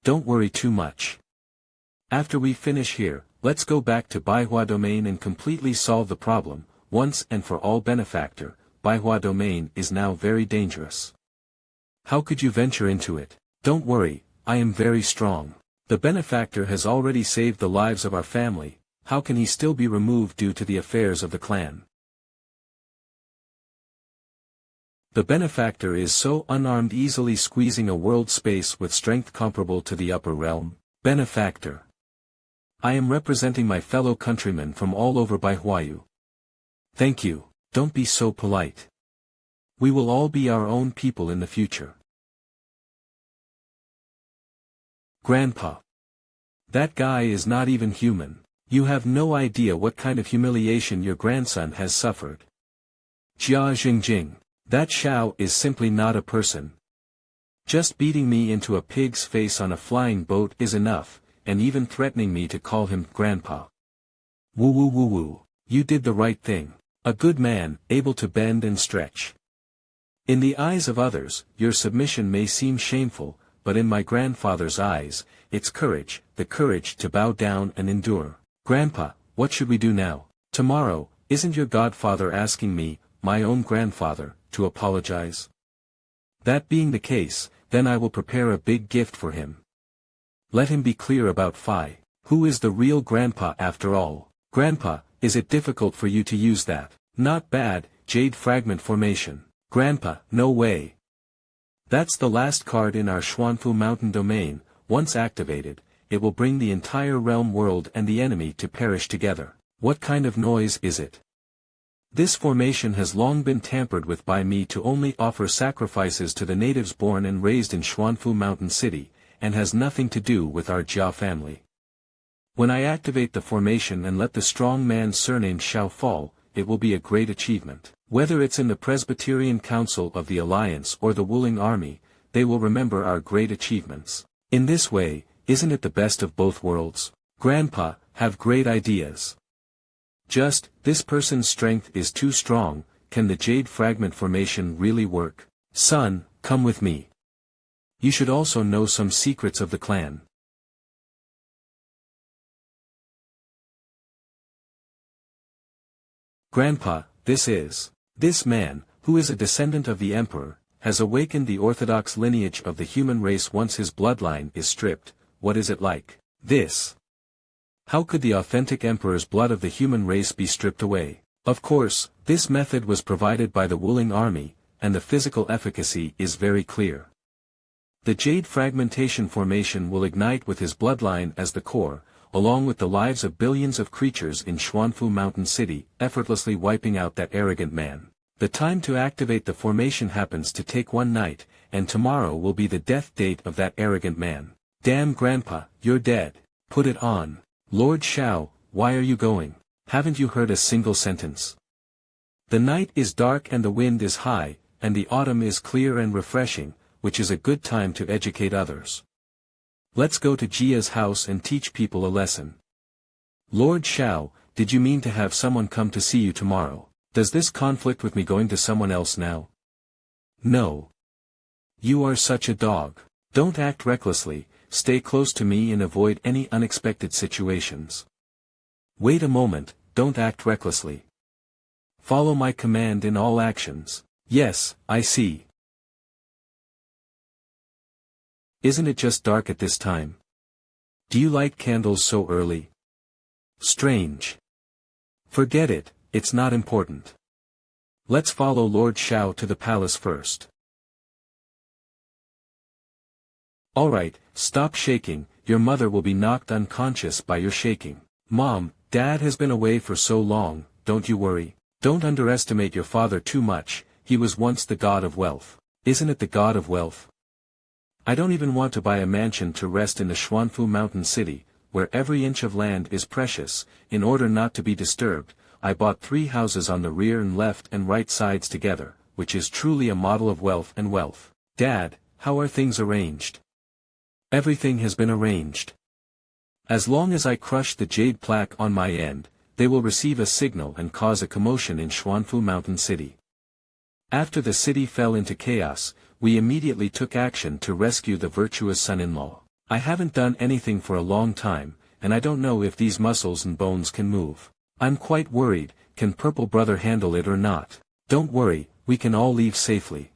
Don't worry too much. After we finish here, let's go back to Baihua domain and completely solve the problem, once and for all. Benefactor, Baihua domain is now very dangerous. How could you venture into it? Don't worry, I am very strong. The benefactor has already saved the lives of our family. How can he still be removed due to the affairs of the clan? The benefactor is so unarmed, easily squeezing a world space with strength comparable to the upper realm. Benefactor. I am representing my fellow countrymen from all over Baihuayu. Thank you, don't be so polite. We will all be our own people in the future. Grandpa. That guy is not even human. You have no idea what kind of humiliation your grandson has suffered. Jia Jingjing. That Xiao is simply not a person. Just beating me into a pig's face on a flying boat is enough, and even threatening me to call him grandpa. Woo woo woo woo. You did the right thing. A good man, able to bend and stretch. In the eyes of others, your submission may seem shameful, but in my grandfather's eyes, it's courage, the courage to bow down and endure. Grandpa, what should we do now? Tomorrow, isn't your godfather asking me, my own grandfather, to apologize? That being the case, then I will prepare a big gift for him. Let him be clear about Phi. Who is the real grandpa after all? Grandpa, is it difficult for you to use that? Not bad, jade fragment formation. Grandpa, no way. That's the last card in our Xuanfu Mountain domain. Once activated, it will bring the entire realm world and the enemy to perish together. What kind of noise is it? This formation has long been tampered with by me to only offer sacrifices to the natives born and raised in Xuanfu Mountain City, and has nothing to do with our Jia family. When I activate the formation and let the strong man's surname Xiao fall, it will be a great achievement. Whether it's in the Presbyterian Council of the Alliance or the Wuling Army, they will remember our great achievements. In this way, isn't it the best of both worlds? Grandpa, have great ideas. Just, this person's strength is too strong, can the jade fragment formation really work? Son, come with me. You should also know some secrets of the clan. Grandpa, this man, who is a descendant of the Emperor, has awakened the orthodox lineage of the human race once his bloodline is stripped. What is it like? This. How could the authentic Emperor's blood of the human race be stripped away? Of course, this method was provided by the Wuling Army, and the physical efficacy is very clear. The jade fragmentation formation will ignite with his bloodline as the core, along with the lives of billions of creatures in Xuanfu Mountain City, effortlessly wiping out that arrogant man. The time to activate the formation happens to take one night, and tomorrow will be the death date of that arrogant man. Damn Grandpa, you're dead. Put it on. Lord Xiao, why are you going? Haven't you heard a single sentence? The night is dark and the wind is high, and the autumn is clear and refreshing, which is a good time to educate others. Let's go to Jia's house and teach people a lesson. Lord Xiao, did you mean to have someone come to see you tomorrow? Does this conflict with me going to someone else now? No. You are such a dog. Don't act recklessly, stay close to me and avoid any unexpected situations. Wait a moment, don't act recklessly. Follow my command in all actions. Yes, I see. Isn't it just dark at this time? Do you light candles so early? Strange. Forget it, it's not important. Let's follow Lord Xiao to the palace first. Alright, stop shaking, your mother will be knocked unconscious by your shaking. Mom, Dad has been away for so long, don't you worry. Don't underestimate your father too much, he was once the god of wealth. Isn't it the god of wealth? I don't even want to buy a mansion to rest in the Xuanfu Mountain City, where every inch of land is precious. In order not to be disturbed, I bought 3 houses on the rear and left and right sides together, which is truly a model of wealth and wealth. Dad, how are things arranged? Everything has been arranged. As long as I crush the jade plaque on my end, they will receive a signal and cause a commotion in Xuanfu Mountain City. After the city fell into chaos, we immediately took action to rescue the virtuous son-in-law. I haven't done anything for a long time, and I don't know if these muscles and bones can move. I'm quite worried, can Purple Brother handle it or not? Don't worry, we can all leave safely.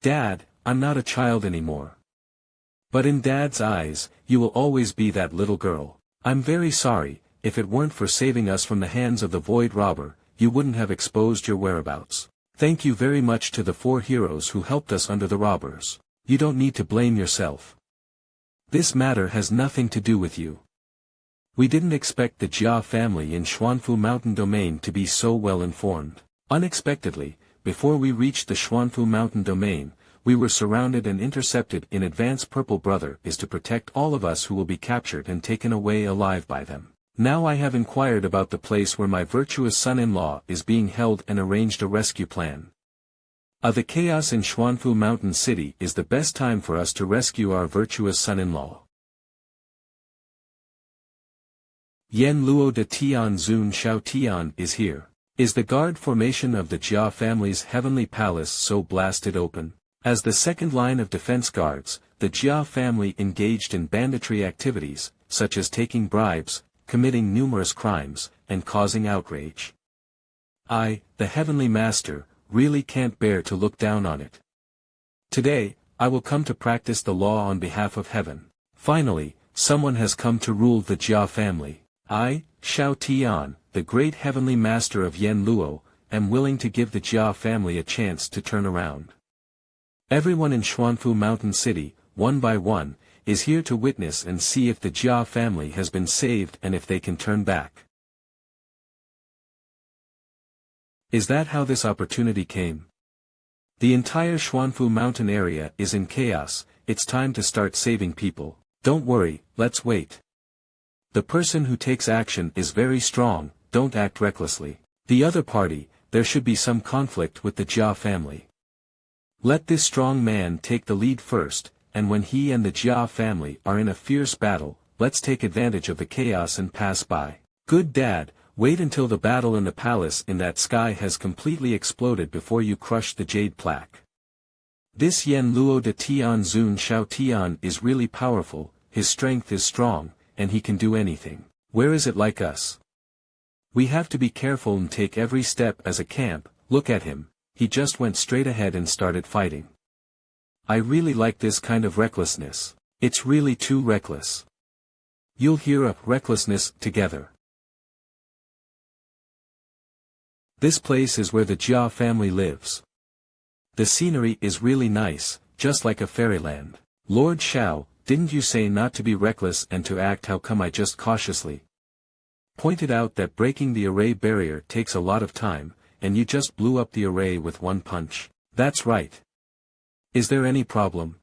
Dad, I'm not a child anymore. But in Dad's eyes, you will always be that little girl. I'm very sorry, if it weren't for saving us from the hands of the Void Robber, you wouldn't have exposed your whereabouts. Thank you very much to the 4 heroes who helped us under the robbers. You don't need to blame yourself. This matter has nothing to do with you. We didn't expect the Jia family in Xuanfu Mountain Domain to be so well informed. Unexpectedly, before we reached the Xuanfu Mountain Domain, we were surrounded and intercepted. In advance, Purple Brother is to protect all of us who will be captured and taken away alive by them. Now I have inquired about the place where my virtuous son-in-law is being held and arranged a rescue plan. The chaos in Xuanfu Mountain City is the best time for us to rescue our virtuous son-in-law. Yen Luo de Tian Zun Shao Tian is here. Is the guard formation of the Jia family's heavenly palace so blasted open? As the second line of defense guards, the Jia family engaged in banditry activities, such as taking bribes, committing numerous crimes, and causing outrage. I, the Heavenly Master, really can't bear to look down on it. Today, I will come to practice the law on behalf of heaven. Finally, someone has come to rule the Jia family. I, Shao Tian, the great Heavenly Master of Yen Luo, am willing to give the Jia family a chance to turn around. Everyone in Xuanfu Mountain City, one by one, is here to witness and see if the Jia family has been saved and if they can turn back. Is that how this opportunity came? The entire Xuanfu Mountain area is in chaos. It's time to start saving people. Don't worry, let's wait. The person who takes action is very strong, don't act recklessly. The other party, there should be some conflict with the Jia family. Let this strong man take the lead first, and when he and the Jia family are in a fierce battle, let's take advantage of the chaos and pass by. Good dad, wait until the battle in the palace in that sky has completely exploded before you crush the jade plaque. This Yen Luo de Tian Zun Shao Tian is really powerful, his strength is strong, and he can do anything. Where is it like us? We have to be careful and take every step as a camp. Look at him, he just went straight ahead and started fighting. I really like this kind of recklessness. It's really too reckless. You'll hear of recklessness together. This place is where the Jia family lives. The scenery is really nice, just like a fairyland. Lord Shao, didn't you say not to be reckless and to act? How come I just cautiously pointed out that breaking the array barrier takes a lot of time, and you just blew up the array with one punch? That's right. Is there any problem?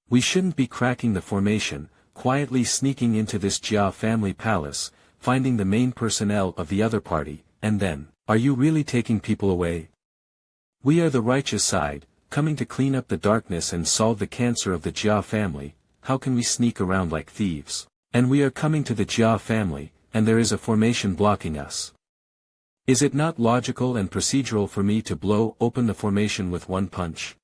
We shouldn't be cracking the formation, quietly sneaking into this Jia family palace, finding the main personnel of the other party, and then, are you really taking people away? We are the righteous side, coming to clean up the darkness and solve the cancer of the Jia family. How can we sneak around like thieves? And we are coming to the Jia family, and there is a formation blocking us. Is it not logical and procedural for me to blow open the formation with one punch?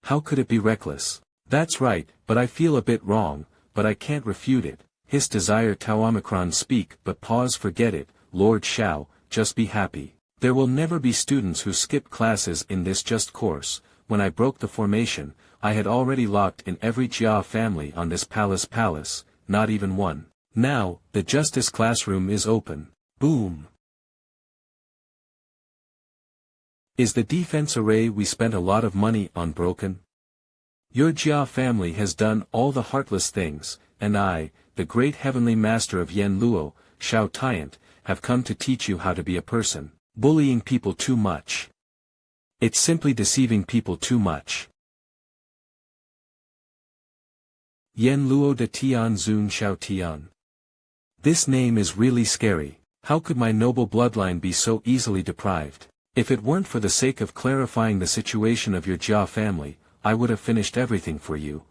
How could it be reckless? That's right, but I feel a bit wrong, but I can't refute it. His desire Tao Omicron speak, but pause, forget it, Lord Shao, just be happy. There will never be students who skip classes in this just course. When I broke the formation, I had already locked in every Jia family on this palace, not even one. Now, the justice classroom is open. Boom! Is the defense array we spent a lot of money on broken? Your Jia family has done all the heartless things, and I, the great heavenly master of Yen Luo, Shao Tian, have come to teach you how to be a person. Bullying people too much. It's simply deceiving people too much. Yen Luo de Tian Zun Shao Tian. This name is really scary. How could my noble bloodline be so easily deprived? If it weren't for the sake of clarifying the situation of your Jia family, I would have finished everything for you.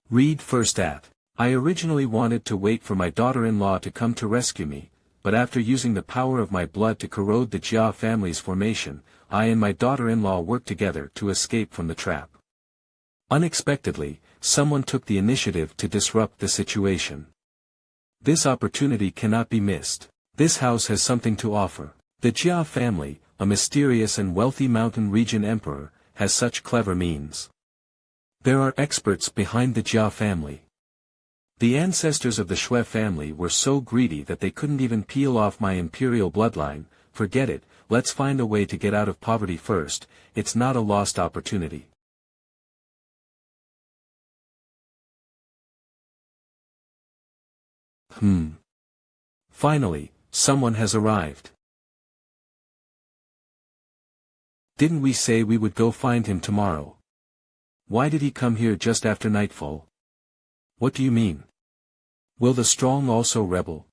Read first at. I originally wanted to wait for my daughter-in-law to come to rescue me, but after using the power of my blood to corrode the Jia family's formation, I and my daughter-in-law worked together to escape from the trap. Unexpectedly, someone took the initiative to disrupt the situation. This opportunity cannot be missed. This house has something to offer. The Jia family, a mysterious and wealthy mountain region emperor, has such clever means. There are experts behind the Jia family. The ancestors of the Shui family were so greedy that they couldn't even peel off my imperial bloodline. Forget it, let's find a way to get out of poverty first. It's not a lost opportunity. Finally, someone has arrived. Didn't we say we would go find him tomorrow? Why did he come here just after nightfall? What do you mean? Will the strong also rebel?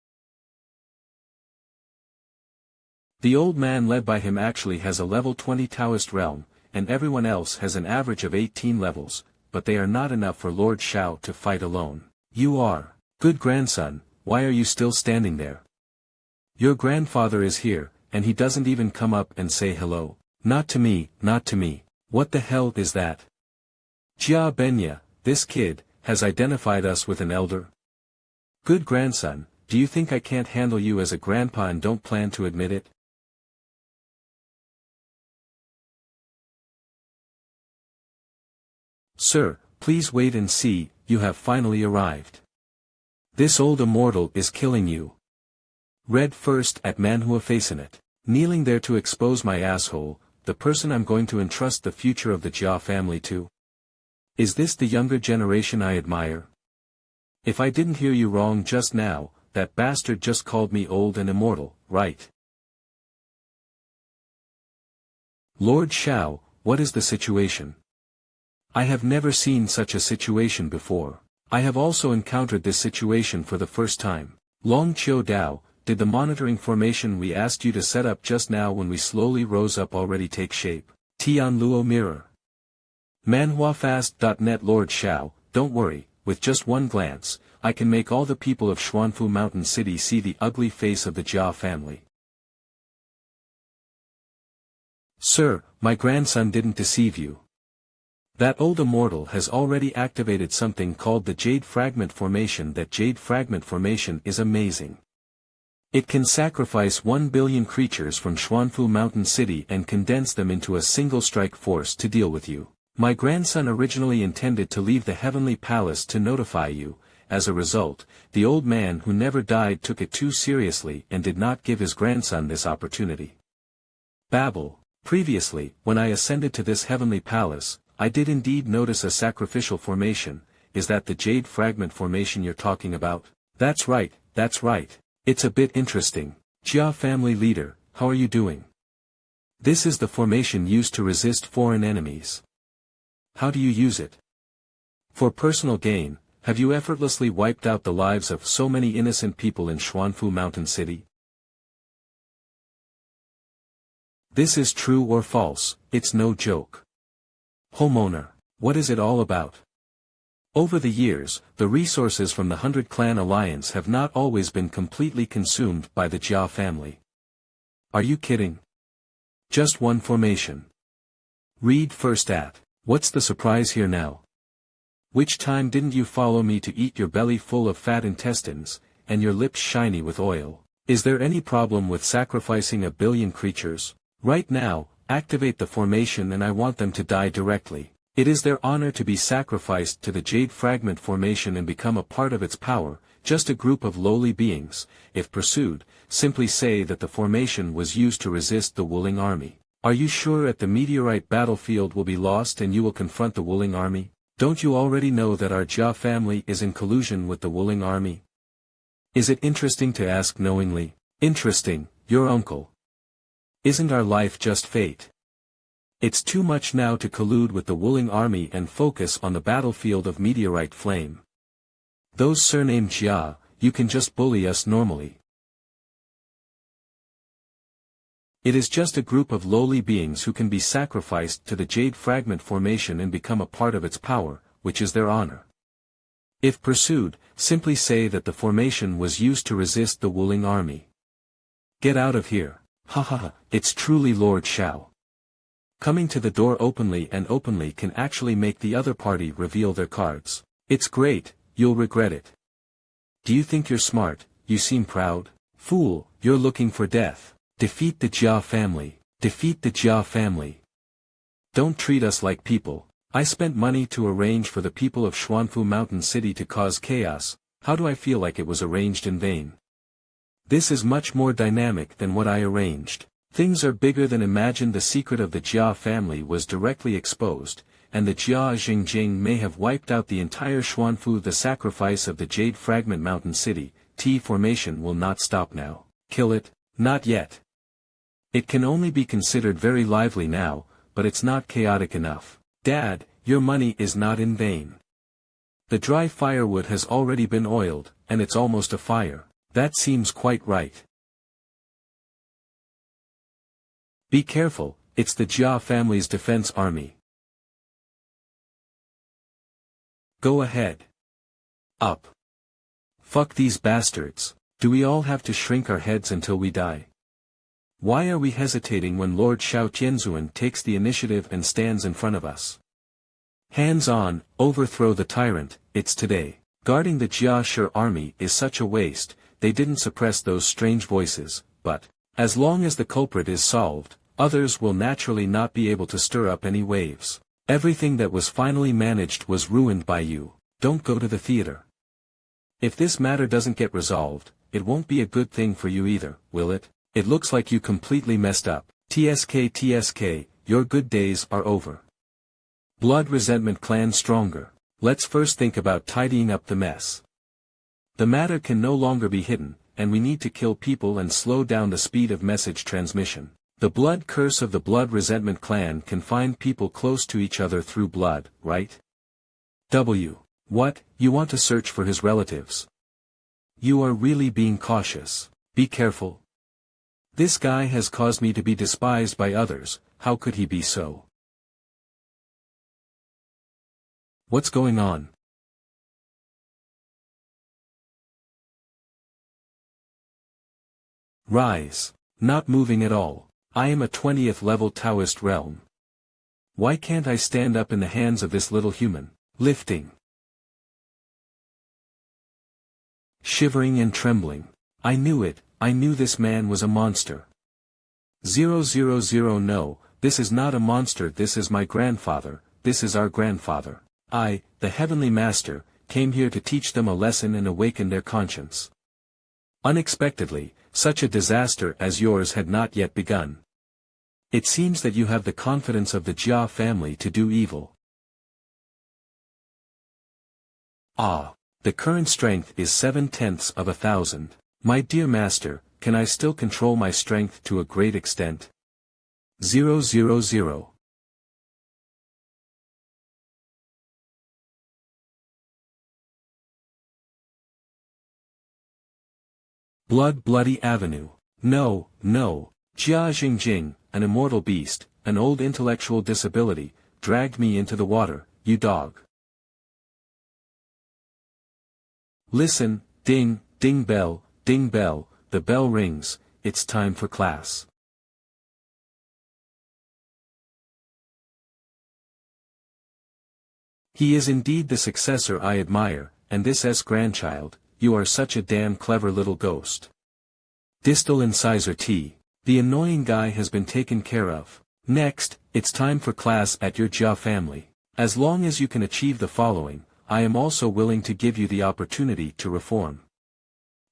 The old man led by him actually has a level 20 Taoist realm, and everyone else has an average of 18 levels, but they are not enough for Lord Shao to fight alone. You are. Good grandson, why are you still standing there? Your grandfather is here, and he doesn't even come up and say hello. Not to me, not to me. What the hell is that? Jia Benya, this kid, has identified us with an elder. Good grandson, do you think I can't handle you as a grandpa and don't plan to admit it? Sir, please wait and see, you have finally arrived. This old immortal is killing you. Read first at MANHWA facing it. Kneeling there to expose my asshole, the person I'm going to entrust the future of the Jia family to. Is this the younger generation I admire? If I didn't hear you wrong just now, that bastard just called me old and immortal, right? Lord Shao, what is the situation? I have never seen such a situation before. I have also encountered this situation for the first time. Long Chiu Dao, did the monitoring formation we asked you to set up just now when we slowly rose up already take shape? Tian Luo Mirror. ManhwaFast.net Lord Shao, don't worry, with just one glance, I can make all the people of Xuanfu Mountain City see the ugly face of the Jia family. Sir, my grandson didn't deceive you. That old immortal has already activated something called the Jade Fragment Formation. That Jade Fragment Formation is amazing. It can sacrifice 1 billion creatures from Xuanfu Mountain City and condense them into a single strike force to deal with you. My grandson originally intended to leave the Heavenly Palace to notify you. As a result, the old man who never died took it too seriously and did not give his grandson this opportunity. Babel. Previously, when I ascended to this Heavenly Palace, I did indeed notice a sacrificial formation. Is that the Jade Fragment Formation you're talking about? That's right, that's right. It's a bit interesting. Jia family leader, how are you doing? This is the formation used to resist foreign enemies. How do you use it? For personal gain, have you effortlessly wiped out the lives of so many innocent people in Xuanfu Mountain City? This is true or false, it's no joke. Homeowner, what is it all about? Over the years, the resources from the 100 Clan Alliance have not always been completely consumed by the Jia family. Are you kidding? Just one formation. Read first at. What's the surprise here now? Which time didn't you follow me to eat your belly full of fat intestines, and your lips shiny with oil? Is there any problem with sacrificing 1 billion creatures? Right now, activate the formation and I want them to die directly. It is their honor to be sacrificed to the Jade Fragment Formation and become a part of its power, just a group of lowly beings. If pursued, simply say that the formation was used to resist the Wuling army. Are you sure at the meteorite battlefield will be lost and you will confront the Wuling army? Don't you already know that our Jia family is in collusion with the Wuling army? Is it interesting to ask knowingly? Interesting, your uncle. Isn't our life just fate? It's too much now to collude with the Wuling army and focus on the battlefield of meteorite flame. Those surnamed Jia, you can just bully us normally. It is just a group of lowly beings who can be sacrificed to the Jade Fragment Formation and become a part of its power, which is their honor. If pursued, simply say that the formation was used to resist the Wuling army. Get out of here. Haha, it's truly Lord Shao. Coming to the door openly can actually make the other party reveal their cards. It's great, you'll regret it. Do you think you're smart? You seem proud. Fool, you're looking for death. Defeat the Jia family. Defeat the Jia family. Don't treat us like people. I spent money to arrange for the people of Xuanfu Mountain City to cause chaos. How do I feel like it was arranged in vain? This is much more dynamic than what I arranged. Things are bigger than imagined. The secret of the Jia family was directly exposed, and the Jia Jingjing may have wiped out the entire Xuanfu. The sacrifice of the Jade Fragment Mountain City, T formation will not stop now. Kill it? Not yet. It can only be considered very lively now, but it's not chaotic enough. Dad, your money is not in vain. The dry firewood has already been oiled, and it's almost a fire. That seems quite right. Be careful, it's the Jia family's defense army. Go ahead. Up. Fuck these bastards. Do we all have to shrink our heads until we die? Why are we hesitating when Lord Shao Tianzuan takes the initiative and stands in front of us? Hands on, overthrow the tyrant, it's today. Guarding the Jia Shi army is such a waste, they didn't suppress those strange voices, but, as long as the culprit is solved, others will naturally not be able to stir up any waves. Everything that was finally managed was ruined by you. Don't go to the theater. If this matter doesn't get resolved, it won't be a good thing for you either, will it? It looks like you completely messed up. TSK, your good days are over. Blood Resentment Clan stronger. Let's first think about tidying up the mess. The matter can no longer be hidden, and we need to kill people and slow down the speed of message transmission. The blood curse of the Blood Resentment Clan can find people close to each other through blood, right? What, you want to search for his relatives? You are really being cautious. Be careful. This guy has caused me to be despised by others, how could he be so? What's going on? Rise. Not moving at all. I am a 20th level Taoist realm. Why can't I stand up in the hands of this little human? Lifting. Shivering and trembling. I knew it, I knew this man was a monster. 000 No, this is not a monster, this is my grandfather, this is our grandfather. I, the Heavenly Master, came here to teach them a lesson and awaken their conscience. Unexpectedly, such a disaster as yours had not yet begun. It seems that you have the confidence of the Jia family to do evil. Ah. The current strength is 7/10 of 1,000. My dear master, can I still control my strength to a great extent? 000. Bloody Avenue. No, Jia Jingjing, an immortal beast, an old intellectual disability, dragged me into the water, you dog. Listen, ding bell, the bell rings, it's time for class. He is indeed the successor I admire, and this grandchild, you are such a damn clever little ghost. Distal incisor T. The annoying guy has been taken care of. Next, it's time for class at your Jia family. As long as you can achieve the following, I am also willing to give you the opportunity to reform.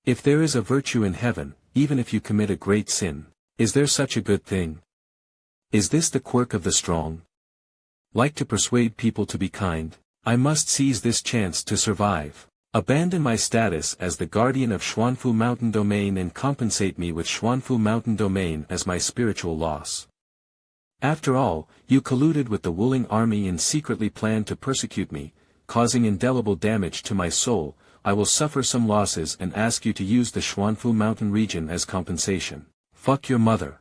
If there is a virtue in heaven, even if you commit a great sin, is there such a good thing? Is this the quirk of the strong? Like to persuade people to be kind, I must seize this chance to survive. Abandon my status as the guardian of Xuanfu Mountain Domain and compensate me with Xuanfu Mountain Domain as my spiritual loss. After all, you colluded with the Wuling army and secretly planned to persecute me, causing indelible damage to my soul. I will suffer some losses and ask you to use the Xuanfu Mountain region as compensation. Fuck your mother.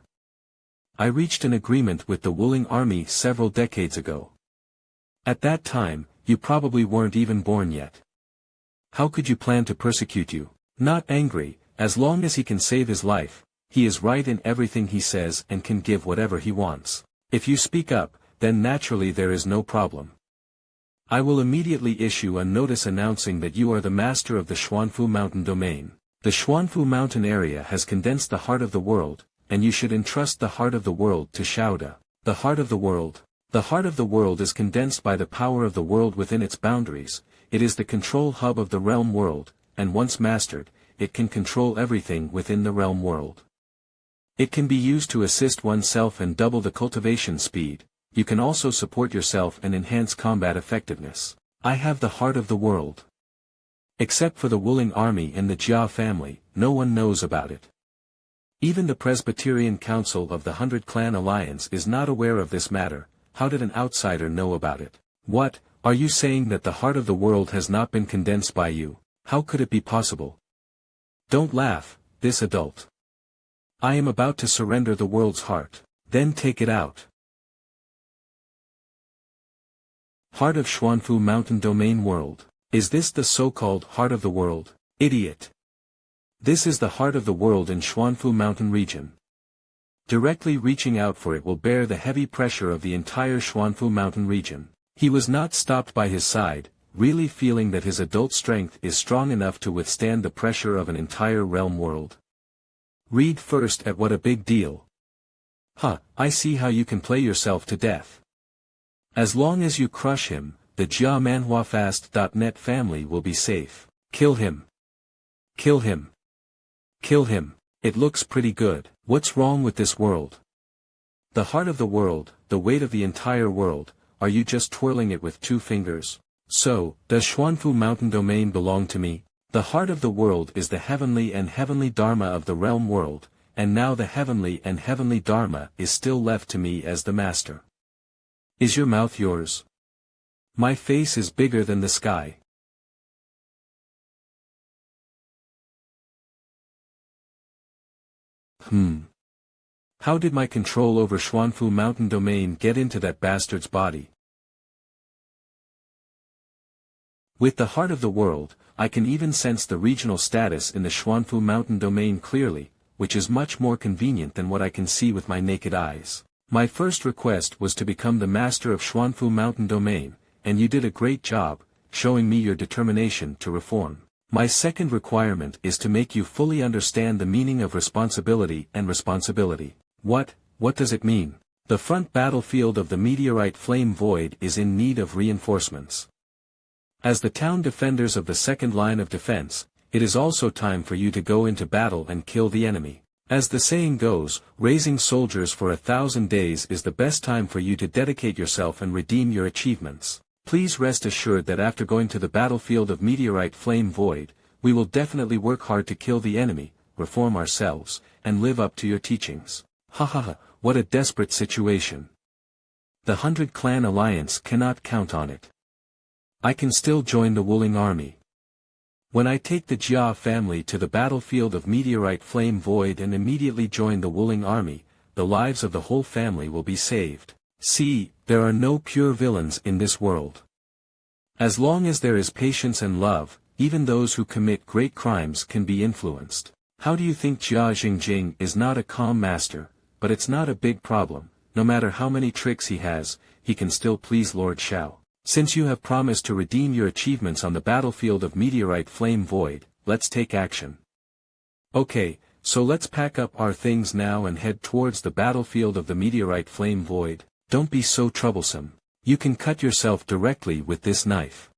I reached an agreement with the Wuling army several decades ago. At that time, you probably weren't even born yet. How could you plan to persecute you? Not angry, as long as he can save his life, he is right in everything he says and can give whatever he wants. If you speak up, then naturally there is no problem. I will immediately issue a notice announcing that you are the master of the Xuanfu Mountain Domain. The Xuanfu Mountain area has condensed the heart of the world, and you should entrust the heart of the world to Shaoda. The heart of the world. The heart of the world is condensed by the power of the world within its boundaries. It is the control hub of the realm world, and once mastered, it can control everything within the realm world. It can be used to assist oneself and double the cultivation speed. You can also support yourself and enhance combat effectiveness. I have the heart of the world. Except for the Wuling army and the Jia family, no one knows about it. Even the Presbyterian Council of the 100 Clan Alliance is not aware of this matter. How did an outsider know about it? What? Are you saying that the heart of the world has not been condensed by you? How could it be possible? Don't laugh, this adult. I am about to surrender the world's heart. Then take it out. Heart of Xuanfu Mountain Domain World. Is this the so-called heart of the world? Idiot. This is the heart of the world in Xuanfu Mountain region. Directly reaching out for it will bear the heavy pressure of the entire Xuanfu Mountain region. He was not stopped by his side, really feeling that his adult strength is strong enough to withstand the pressure of an entire realm world. Read first at what a big deal. Huh, I see how you can play yourself to death. As long as you crush him, the MANHWAfast.net family will be safe. Kill him. Kill him. Kill him. It looks pretty good. What's wrong with this world? The heart of the world, the weight of the entire world, are you just twirling it with 2 fingers? So, does Xuanfu Mountain domain belong to me? The heart of the world is the heavenly and heavenly Dharma of the realm world, and now the heavenly and heavenly Dharma is still left to me as the master. Is your mouth yours? My face is bigger than the sky. How did my control over Xuanfu Mountain domain get into that bastard's body? With the heart of the world, I can even sense the regional status in the Xuanfu Mountain domain clearly, which is much more convenient than what I can see with my naked eyes. My first request was to become the master of Xuanfu Mountain domain, and you did a great job, showing me your determination to reform. My second requirement is to make you fully understand the meaning of responsibility and responsibility. What does it mean? The front battlefield of the meteorite flame void is in need of reinforcements. As the town defenders of the second line of defense, it is also time for you to go into battle and kill the enemy. As the saying goes, raising soldiers for 1,000 days is the best time for you to dedicate yourself and redeem your achievements. Please rest assured that after going to the battlefield of meteorite flame void, we will definitely work hard to kill the enemy, reform ourselves, and live up to your teachings. What a desperate situation. The 100 Clan Alliance cannot count on it. I can still join the Wuling army. When I take the Jia family to the battlefield of meteorite flame void and immediately join the Wuling army, the lives of the whole family will be saved. See, there are no pure villains in this world. As long as there is patience and love, even those who commit great crimes can be influenced. How do you think Jia Jingjing is not a calm master, but it's not a big problem, no matter how many tricks he has, he can still please Lord Shao. Since you have promised to redeem your achievements on the battlefield of meteorite flame void, let's take action. Okay, so let's pack up our things now and head towards the battlefield of the meteorite flame void. Don't be so troublesome. You can cut yourself directly with this knife.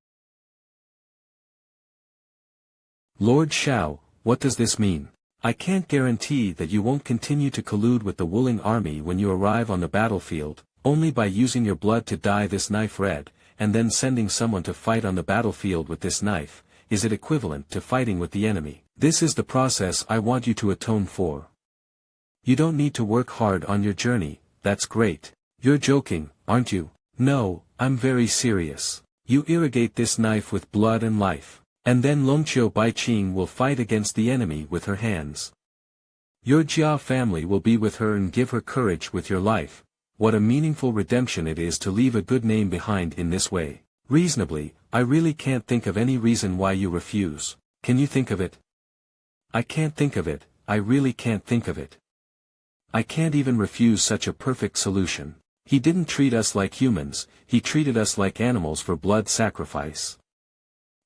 Lord Shao, what does this mean? I can't guarantee that you won't continue to collude with the Wuling army when you arrive on the battlefield, only by using your blood to dye this knife red, and then sending someone to fight on the battlefield with this knife, is it equivalent to fighting with the enemy? This is the process I want you to atone for. You don't need to work hard on your journey, that's great. You're joking, aren't you? No, I'm very serious. You irrigate this knife with blood and life, and then Longqiu Baiqing will fight against the enemy with her hands. Your Jia family will be with her and give her courage with your life. What a meaningful redemption it is to leave a good name behind in this way. Reasonably, I really can't think of any reason why you refuse. Can you think of it? I can't think of it, I really can't think of it. I can't even refuse such a perfect solution. He didn't treat us like humans, he treated us like animals for blood sacrifice.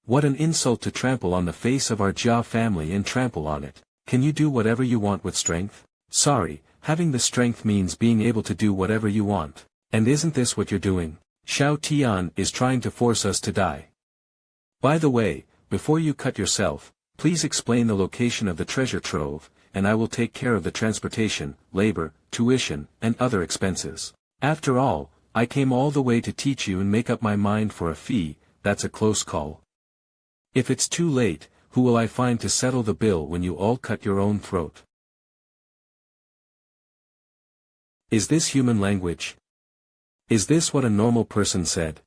What an insult to trample on the face of our Jia family and trample on it. Can you do whatever you want with strength? Sorry, having the strength means being able to do whatever you want. And isn't this what you're doing? Shao Tian is trying to force us to die. By the way, before you cut yourself, please explain the location of the treasure trove, and I will take care of the transportation, labor, tuition, and other expenses. After all, I came all the way to teach you and make up my mind for a fee. That's a close call. If it's too late, who will I find to settle the bill when you all cut your own throat? Is this human language? Is this what a normal person said?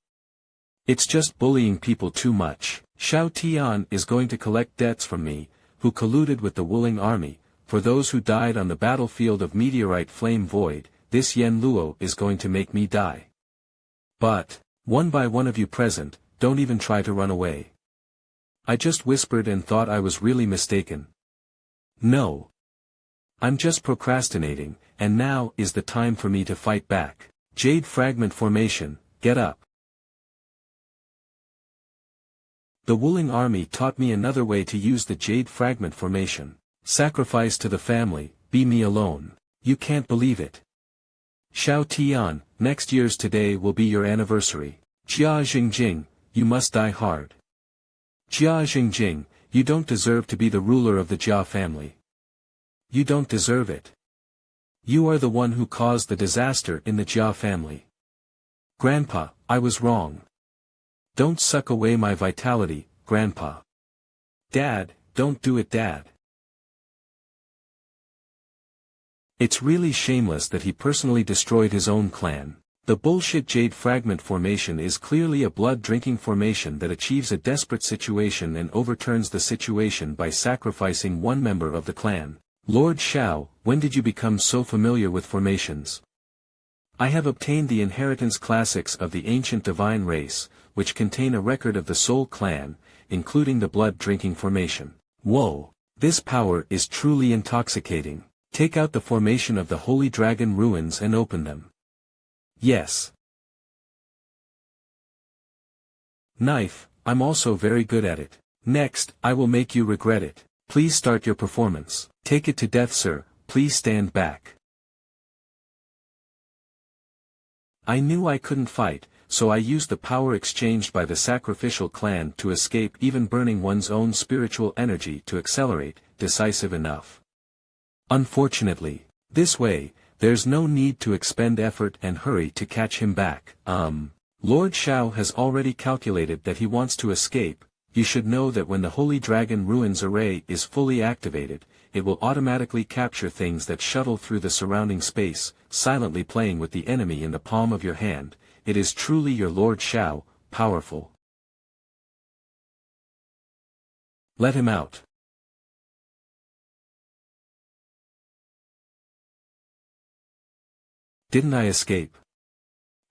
It's just bullying people too much. Shao Tian is going to collect debts from me, who colluded with the Wuling army, for those who died on the battlefield of meteorite flame void. This Yen Luo is going to make me die. But, one by one of you present, don't even try to run away. I just whispered and thought I was really mistaken. No. I'm just procrastinating, and now is the time for me to fight back. Jade Fragment Formation, get up. The Wuling army taught me another way to use the Jade Fragment Formation. Sacrifice to the family, be me alone. You can't believe it. Xiao Tian, next year's today will be your anniversary. Jia Jingjing, you must die hard. Jia Jingjing, you don't deserve to be the ruler of the Jia family. You don't deserve it. You are the one who caused the disaster in the Jia family. Grandpa, I was wrong. Don't suck away my vitality, Grandpa. Dad, don't do it, Dad. It's really shameless that he personally destroyed his own clan. The bullshit Jade Fragment Formation is clearly a blood-drinking formation that achieves a desperate situation and overturns the situation by sacrificing one member of the clan. Lord Xiao, when did you become so familiar with formations? I have obtained the inheritance classics of the ancient divine race, which contain a record of the Soul Clan, including the blood-drinking formation. Whoa! This power is truly intoxicating. Take out the formation of the Holy Dragon ruins and open them. Yes. Knife, I'm also very good at it. Next, I will make you regret it. Please start your performance. Take it to death, sir, please stand back. I knew I couldn't fight, so I used the power exchanged by the sacrificial clan to escape, even burning one's own spiritual energy to accelerate, decisive enough. Unfortunately, this way, there's no need to expend effort and hurry to catch him back. Lord Xiao has already calculated that he wants to escape. You should know that when the Holy Dragon Ruins array is fully activated, it will automatically capture things that shuttle through the surrounding space, silently playing with the enemy in the palm of your hand. It is truly your Lord Xiao, powerful. Let him out. Didn't I escape?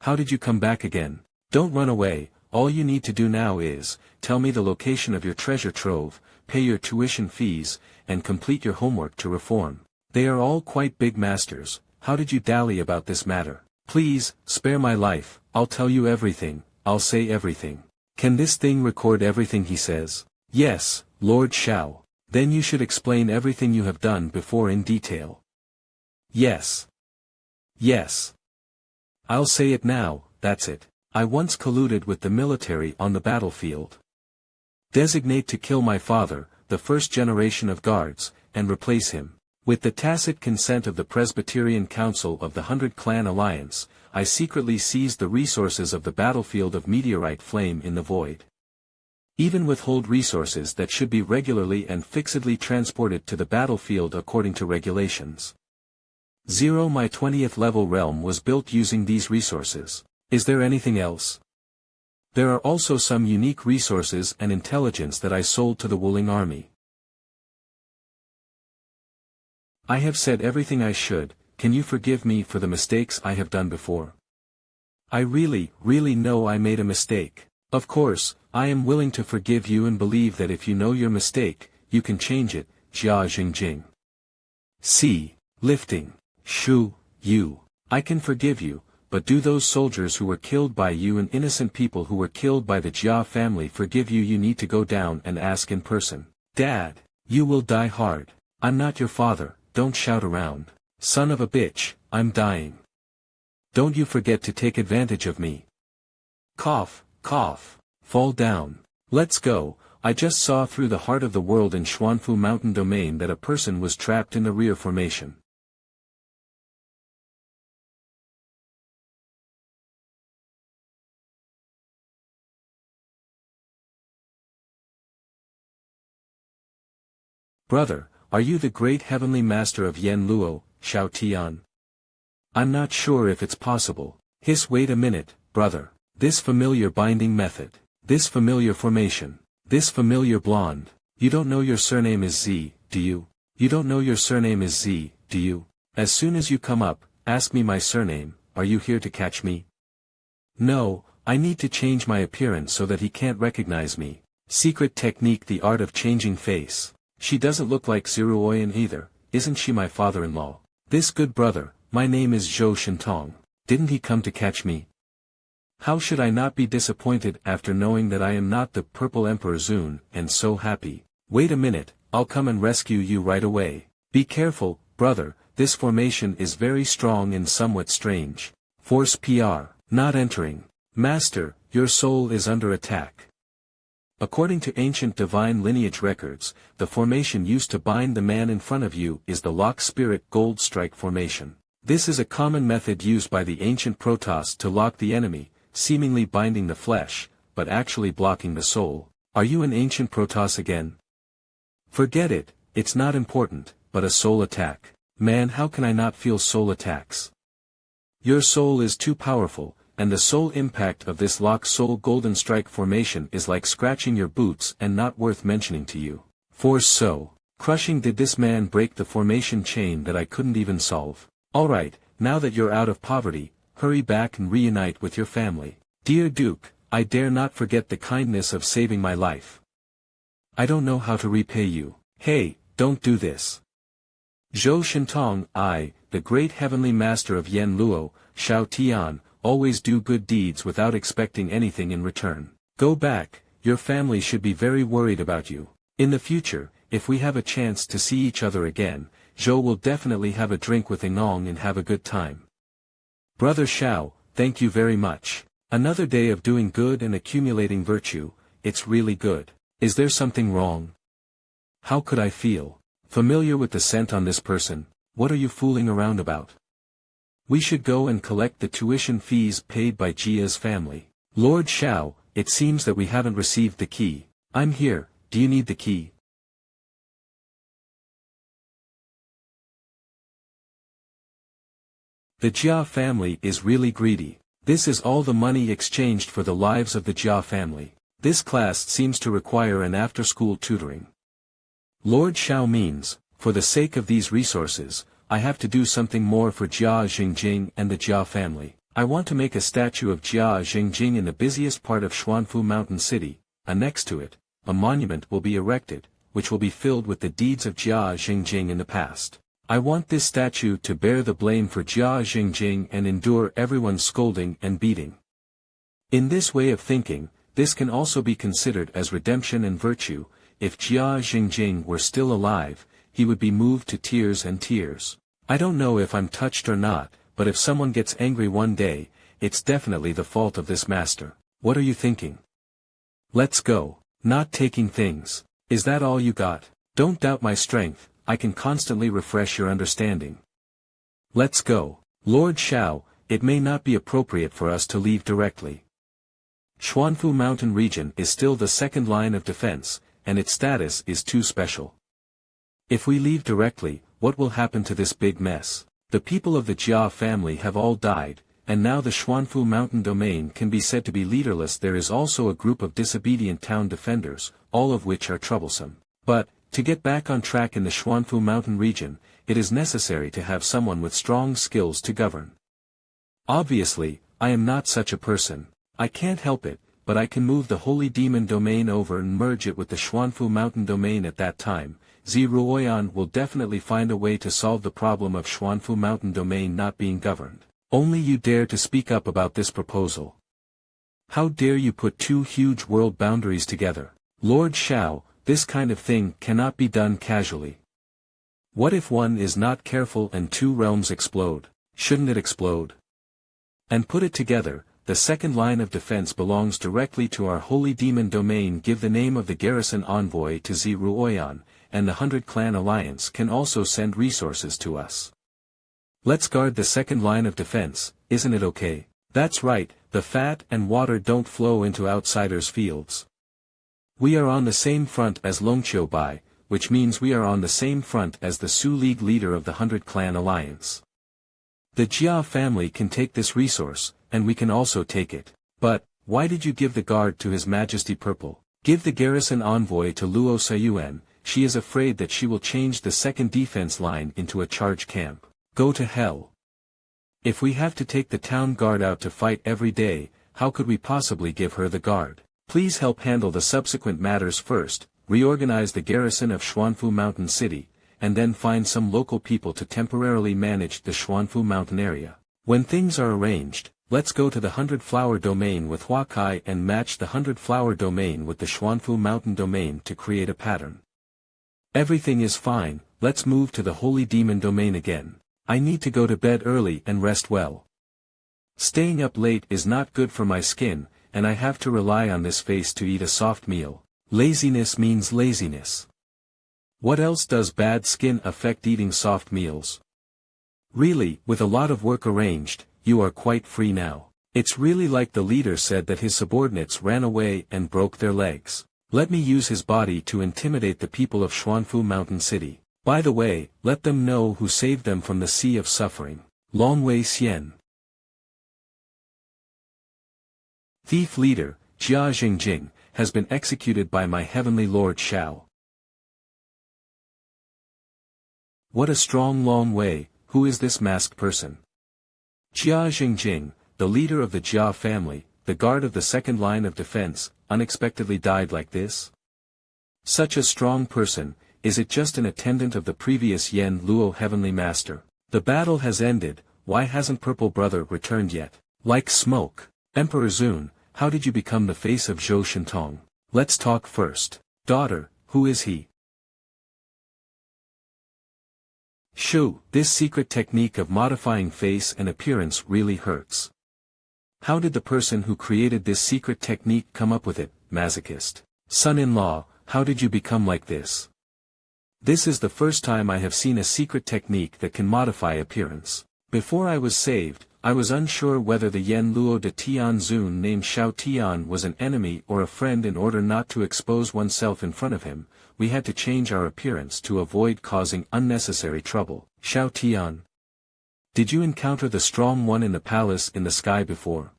How did you come back again? Don't run away, all you need to do now is, tell me the location of your treasure trove, pay your tuition fees, and complete your homework to reform. They are all quite big masters, how did you dally about this matter? Please, spare my life, I'll tell you everything, I'll say everything. Can this thing record everything he says? Yes, Lord Xiao. Then you should explain everything you have done before in detail. Yes. Yes. I'll say it now, that's it. I once colluded with the military on the battlefield. Designate to kill my father, the first generation of guards, and replace him. With the tacit consent of the Presbyterian Council of the 100 Clan Alliance, I secretly seized the resources of the battlefield of meteorite flame in the void. Even withhold resources that should be regularly and fixedly transported to the battlefield according to regulations. My 20th level realm was built using these resources. Is there anything else? There are also some unique resources and intelligence that I sold to the Wuling army. I have said everything I should. Can you forgive me for the mistakes I have done before? I really know I made a mistake. Of course, I am willing to forgive you and believe that if you know your mistake, you can change it. Jia Jingjing. C. Lifting. Shu, you. I can forgive you, but do those soldiers who were killed by you and innocent people who were killed by the Jia family forgive you? You need to go down and ask in person. Dad, you will die hard. I'm not your father, don't shout around. Son of a bitch, I'm dying. Don't you forget to take advantage of me. Cough, cough. Fall down. Let's go. I just saw through the heart of the world in Xuanfu Mountain Domain that a person was trapped in the rear formation. Brother, are you the great heavenly master of Yen Luo, Xiao Tian? I'm not sure if it's possible. Wait a minute, brother. This familiar binding method. This familiar formation. This familiar blonde. You don't know your surname is Z, do you? You don't know your surname is Z, do you? As soon as you come up, ask me my surname. Are you here to catch me? No, I need to change my appearance so that he can't recognize me. Secret technique, the art of changing face. She doesn't look like Zeruoyan either, isn't she my father-in-law? This good brother, my name is Zhou Shintong. Didn't he come to catch me? How should I not be disappointed after knowing that I am not the Purple Emperor Zun, and so happy? Wait a minute, I'll come and rescue you right away. Be careful, brother, this formation is very strong and somewhat strange. Force PR, not entering. Master, your soul is under attack. According to ancient divine lineage records, the formation used to bind the man in front of you is the Lock Spirit Gold Strike formation. This is a common method used by the ancient Protoss to lock the enemy, seemingly binding the flesh, but actually blocking the soul. Are you an ancient Protoss again? Forget it, it's not important, but a soul attack. Man, how can I not feel soul attacks? Your soul is too powerful, and the soul impact of this Lock Soul Golden Strike formation is like scratching your boots and not worth mentioning to you. Force so. Crushing. Did this man break the formation chain that I couldn't even solve? Alright, now that you're out of poverty, hurry back and reunite with your family. Dear Duke, I dare not forget the kindness of saving my life. I don't know how to repay you. Hey, don't do this. Zhou Shintong, I, the great heavenly master of Yen Luo, Shao Tian, always do good deeds without expecting anything in return. Go back, your family should be very worried about you. In the future, if we have a chance to see each other again, Zhou will definitely have a drink with Ingong and have a good time. Brother Shao, thank you very much. Another day of doing good and accumulating virtue, it's really good. Is there something wrong? How could I feel? Familiar with the scent on this person? What are you fooling around about? We should go and collect the tuition fees paid by Jia's family. Lord Shao, it seems that we haven't received the key. I'm here, do you need the key? The Jia family is really greedy. This is all the money exchanged for the lives of the Jia family. This class seems to require an after-school tutoring. Lord Shao means, for the sake of these resources, I have to do something more for Jia Jingjing and the Jia family. I want to make a statue of Jia Jingjing in the busiest part of Xuanfu Mountain City, and next to it, a monument will be erected, which will be filled with the deeds of Jia Jingjing in the past. I want this statue to bear the blame for Jia Jingjing and endure everyone's scolding and beating. In this way of thinking, this can also be considered as redemption and virtue. If Jia Jingjing were still alive, he would be moved to tears and tears. I don't know if I'm touched or not, but if someone gets angry one day, it's definitely the fault of this master. What are you thinking? Let's go. Not taking things. Is that all you got? Don't doubt my strength, I can constantly refresh your understanding. Let's go. Lord Shao, it may not be appropriate for us to leave directly. Xuanfu Mountain region is still the second line of defense, and its status is too special. If we leave directly, what will happen to this big mess? The people of the Jia family have all died, and now the Xuanfu Mountain domain can be said to be leaderless. There is also a group of disobedient town defenders, all of which are troublesome. But, to get back on track in the Xuanfu Mountain region, it is necessary to have someone with strong skills to govern. Obviously, I am not such a person. I can't help it, but I can move the Holy Demon domain over and merge it with the Xuanfu Mountain domain at that time. Zeruoyan will definitely find a way to solve the problem of Xuanfu Mountain domain not being governed. Only you dare to speak up about this proposal. How dare you put two huge world boundaries together? Lord Shao, this kind of thing cannot be done casually. What if one is not careful and two realms explode? Shouldn't it explode? And put it together, the second line of defense belongs directly to our Holy Demon domain. Give the name of the garrison envoy to Zeruoyan, and the 100 Clan Alliance can also send resources to us. Let's guard the second line of defense, isn't it okay? That's right, the fat and water don't flow into outsiders' fields. We are on the same front as Longqiu Bai, which means we are on the same front as the Su League leader of the 100 Clan Alliance. The Jia family can take this resource, and we can also take it. But, why did you give the guard to His Majesty Purple? Give the garrison envoy to Luo Sayuan. She is afraid that she will change the second defense line into a charge camp. Go to hell. If we have to take the town guard out to fight every day, how could we possibly give her the guard? Please help handle the subsequent matters first, reorganize the garrison of Xuanfu Mountain City, and then find some local people to temporarily manage the Xuanfu Mountain area. When things are arranged, let's go to the 100-flower domain with Huakai and match the 100-flower domain with the Xuanfu Mountain domain to create a pattern. Everything is fine, let's move to the Holy Demon domain again. I need to go to bed early and rest well. Staying up late is not good for my skin, and I have to rely on this face to eat a soft meal. Laziness means laziness. What else does bad skin affect eating soft meals? Really, with a lot of work arranged, you are quite free now. It's really like the leader said that his subordinates ran away and broke their legs. Let me use his body to intimidate the people of Xuanfu Mountain City. By the way, let them know who saved them from the sea of suffering. Long Wei Xian. Thief leader, Jia Jingjing, has been executed by my heavenly lord Shao. What a strong Long Wei, who is this masked person? Jia Jingjing, the leader of the Jia family, the guard of the second line of defense, unexpectedly died like this? Such a strong person, is it just an attendant of the previous Yan Luo heavenly master? The battle has ended, why hasn't Purple Brother returned yet? Like smoke. Emperor Zun, how did you become the face of Zhou Shintong? Let's talk first. Daughter, who is he? Shu, this secret technique of modifying face and appearance really hurts. How did the person who created this secret technique come up with it, masochist? Son-in-law, how did you become like this? This is the first time I have seen a secret technique that can modify appearance. Before I was saved, I was unsure whether the Yan Luo de Tian Zun named Xiao Tian was an enemy or a friend. In order not to expose oneself in front of him, we had to change our appearance to avoid causing unnecessary trouble. Xiao Tian. Did you encounter the strong one in the palace in the sky before?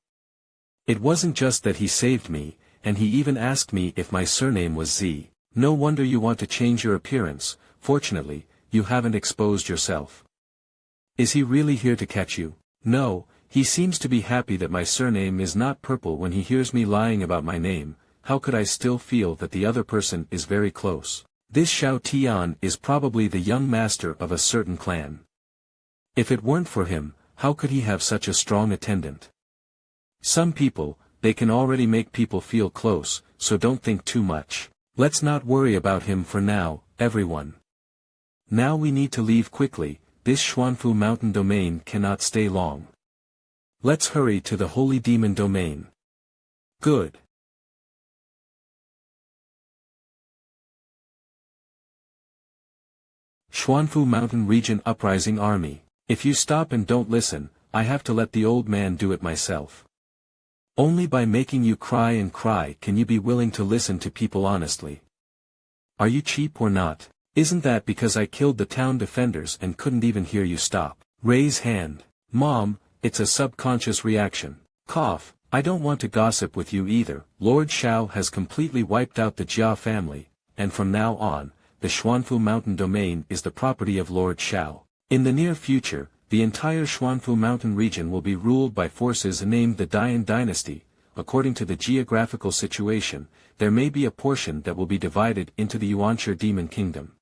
It wasn't just that he saved me, and he even asked me if my surname was Z. No wonder you want to change your appearance. Fortunately, you haven't exposed yourself. Is he really here to catch you? No, he seems to be happy that my surname is not purple when he hears me lying about my name. How could I still feel that the other person is very close? This Xiao Tian is probably the young master of a certain clan. If it weren't for him, how could he have such a strong attendant? Some people, they can already make people feel close, so don't think too much. Let's not worry about him for now, everyone. Now we need to leave quickly, this Xuanfu Mountain domain cannot stay long. Let's hurry to the Holy Demon domain. Good. Xuanfu Mountain Region Uprising Army. If you stop and don't listen, I have to let the old man do it myself. Only by making you cry and cry can you be willing to listen to people honestly. Are you cheap or not? Isn't that because I killed the town defenders and couldn't even hear you stop? Raise hand. Mom, it's a subconscious reaction. Cough, I don't want to gossip with you either. Lord Shao has completely wiped out the Jia family, and from now on, the Xuanfu Mountain domain is the property of Lord Shao. In the near future, the entire Xuanfu Mountain region will be ruled by forces named the Dian dynasty. According to the geographical situation, there may be a portion that will be divided into the Yuanshi Demon Kingdom.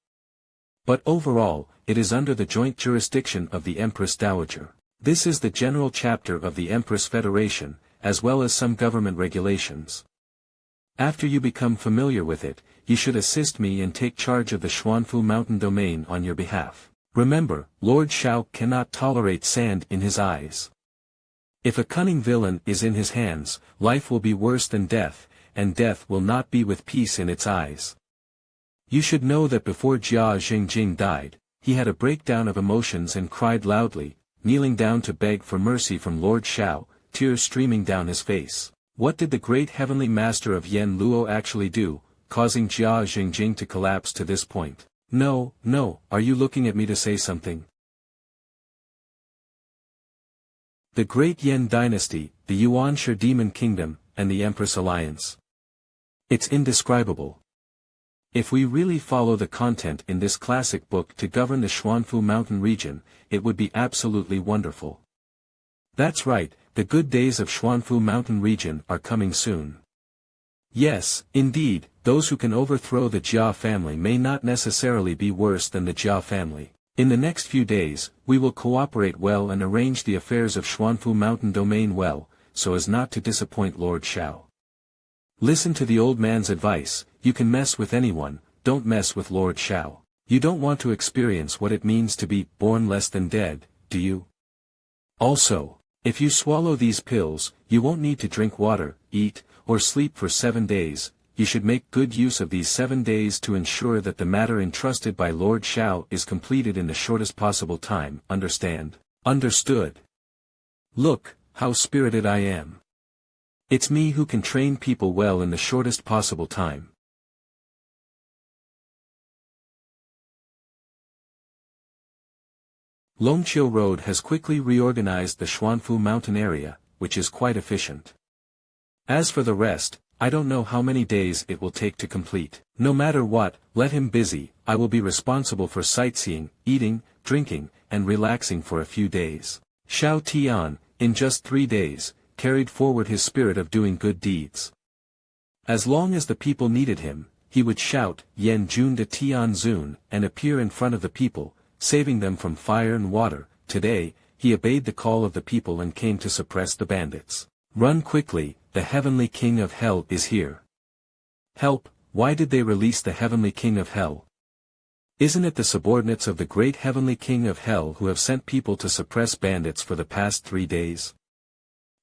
But overall, it is under the joint jurisdiction of the Empress Dowager. This is the general chapter of the Empress Federation, as well as some government regulations. After you become familiar with it, you should assist me and take charge of the Xuanfu Mountain domain on your behalf. Remember, Lord Shao cannot tolerate sand in his eyes. If a cunning villain is in his hands, life will be worse than death, and death will not be with peace in its eyes. You should know that before Jia Jingjing died, he had a breakdown of emotions and cried loudly, kneeling down to beg for mercy from Lord Shao, tears streaming down his face. What did the great heavenly master of Yan Luo actually do, causing Jia Jingjing to collapse to this point? No, are you looking at me to say something? The Great Yan Dynasty, the Yuanshi Demon Kingdom, and the Empress Alliance. It's indescribable. If we really follow the content in this classic book to govern the Xuanfu Mountain region, it would be absolutely wonderful. That's right, the good days of Xuanfu Mountain region are coming soon. Yes, indeed, those who can overthrow the Jia family may not necessarily be worse than the Jia family. In the next few days, we will cooperate well and arrange the affairs of Xuanfu Mountain Domain well, so as not to disappoint Lord Shao. Listen to the old man's advice, you can mess with anyone, don't mess with Lord Shao. You don't want to experience what it means to be born less than dead, do you? Also, if you swallow these pills, you won't need to drink water, eat, or sleep for 7 days. You should make good use of these 7 days to ensure that the matter entrusted by Lord Shao is completed in the shortest possible time, understand? Understood. Look, how spirited I am. It's me who can train people well in the shortest possible time. Longqiu Road has quickly reorganized the Xuanfu mountain area, which is quite efficient. As for the rest, I don't know how many days it will take to complete. No matter what, let him busy, I will be responsible for sightseeing, eating, drinking, and relaxing for a few days. Xiao Tian, in just 3 days, carried forward his spirit of doing good deeds. As long as the people needed him, he would shout, Yan Jun de Tian Zun, and appear in front of the people, saving them from fire and water. Today, he obeyed the call of the people and came to suppress the bandits. Run quickly, the heavenly king of hell is here. Help, why did they release the heavenly king of hell? Isn't it the subordinates of the great heavenly king of hell who have sent people to suppress bandits for the past 3 days?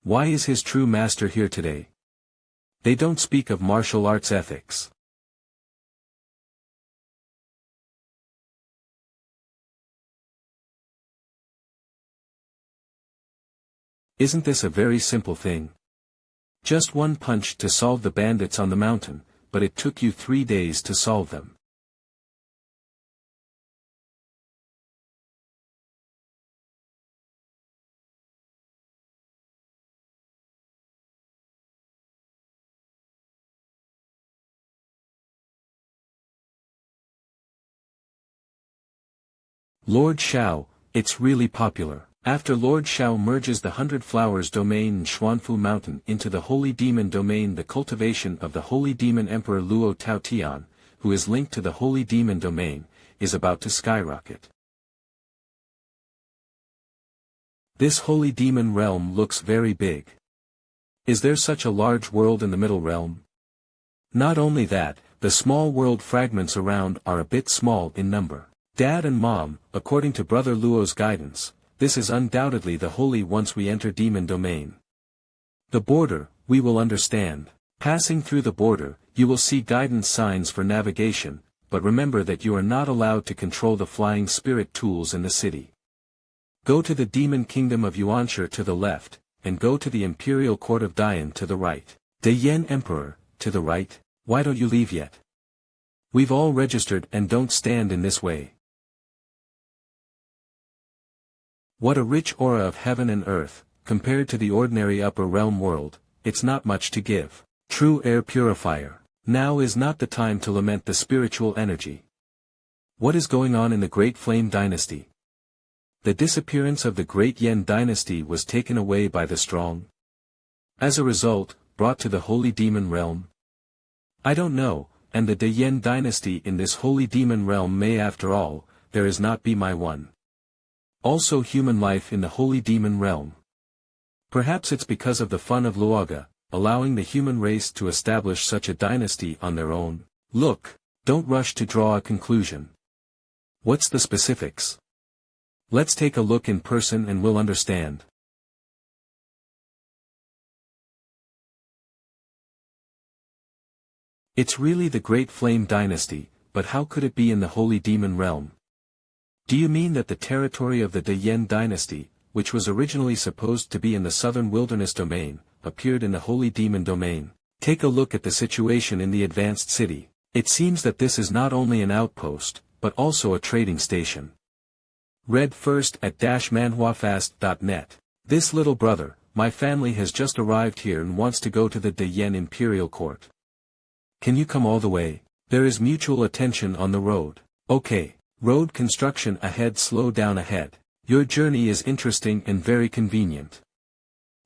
Why is his true master here today? They don't speak of martial arts ethics. Isn't this a very simple thing? Just one punch to solve the bandits on the mountain, but it took you 3 days to solve them. Lord Shao, it's really popular. After Lord Shao merges the 100 Flowers domain in Xuanfu Mountain into the Holy Demon domain, the cultivation of the Holy Demon Emperor Luo Taotian, who is linked to the Holy Demon domain, is about to skyrocket. This Holy Demon realm looks very big. Is there such a large world in the Middle Realm? Not only that, the small world fragments around are a bit small in number. Dad and Mom, according to Brother Luo's guidance, this is undoubtedly the holy once we enter demon domain. The border, we will understand. Passing through the border, you will see guidance signs for navigation, but remember that you are not allowed to control the flying spirit tools in the city. Go to the demon kingdom of Yuanshi to the left, and go to the imperial court of Dian to the right. The Yen Emperor, to the right, why don't you leave yet? We've all registered and don't stand in this way. What a rich aura of heaven and earth, compared to the ordinary upper realm world, it's not much to give. True air purifier. Now is not the time to lament the spiritual energy. What is going on in the Great Flame Dynasty? The disappearance of the Great Yen Dynasty was taken away by the strong. As a result, brought to the Holy Demon realm. I don't know, and the De Yen Dynasty in this Holy Demon realm may after all, there is not be my one. Also human life in the Holy Demon realm. Perhaps it's because of the fun of Luoga, allowing the human race to establish such a dynasty on their own. Look, don't rush to draw a conclusion. What's the specifics? Let's take a look in person and we'll understand. It's really the Great Flame Dynasty, but how could it be in the Holy Demon realm? Do you mean that the territory of the De Yen dynasty, which was originally supposed to be in the southern wilderness domain, appeared in the Holy Demon domain? Take a look at the situation in the advanced city. It seems that this is not only an outpost, but also a trading station. Read first at -manhwafast.net. This little brother, my family has just arrived here and wants to go to the De Yen Imperial Court. Can you come all the way? There is mutual attention on the road. Okay. Road construction ahead, slow down ahead. Your journey is interesting and very convenient.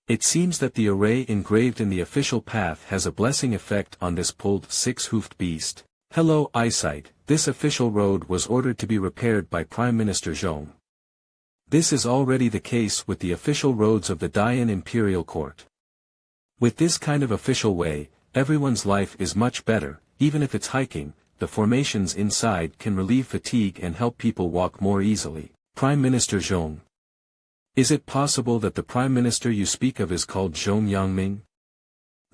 It seems that the array engraved in the official path has a blessing effect on this pulled six-hoofed beast. Hello eyesight, this official road was ordered to be repaired by Prime Minister Zhong. This is already the case with the official roads of the Dayan Imperial Court. With this kind of official way, everyone's life is much better, even if it's hiking, the formations inside can relieve fatigue and help people walk more easily. Prime Minister Zhong. Is it possible that the Prime Minister you speak of is called Zhong Yangming?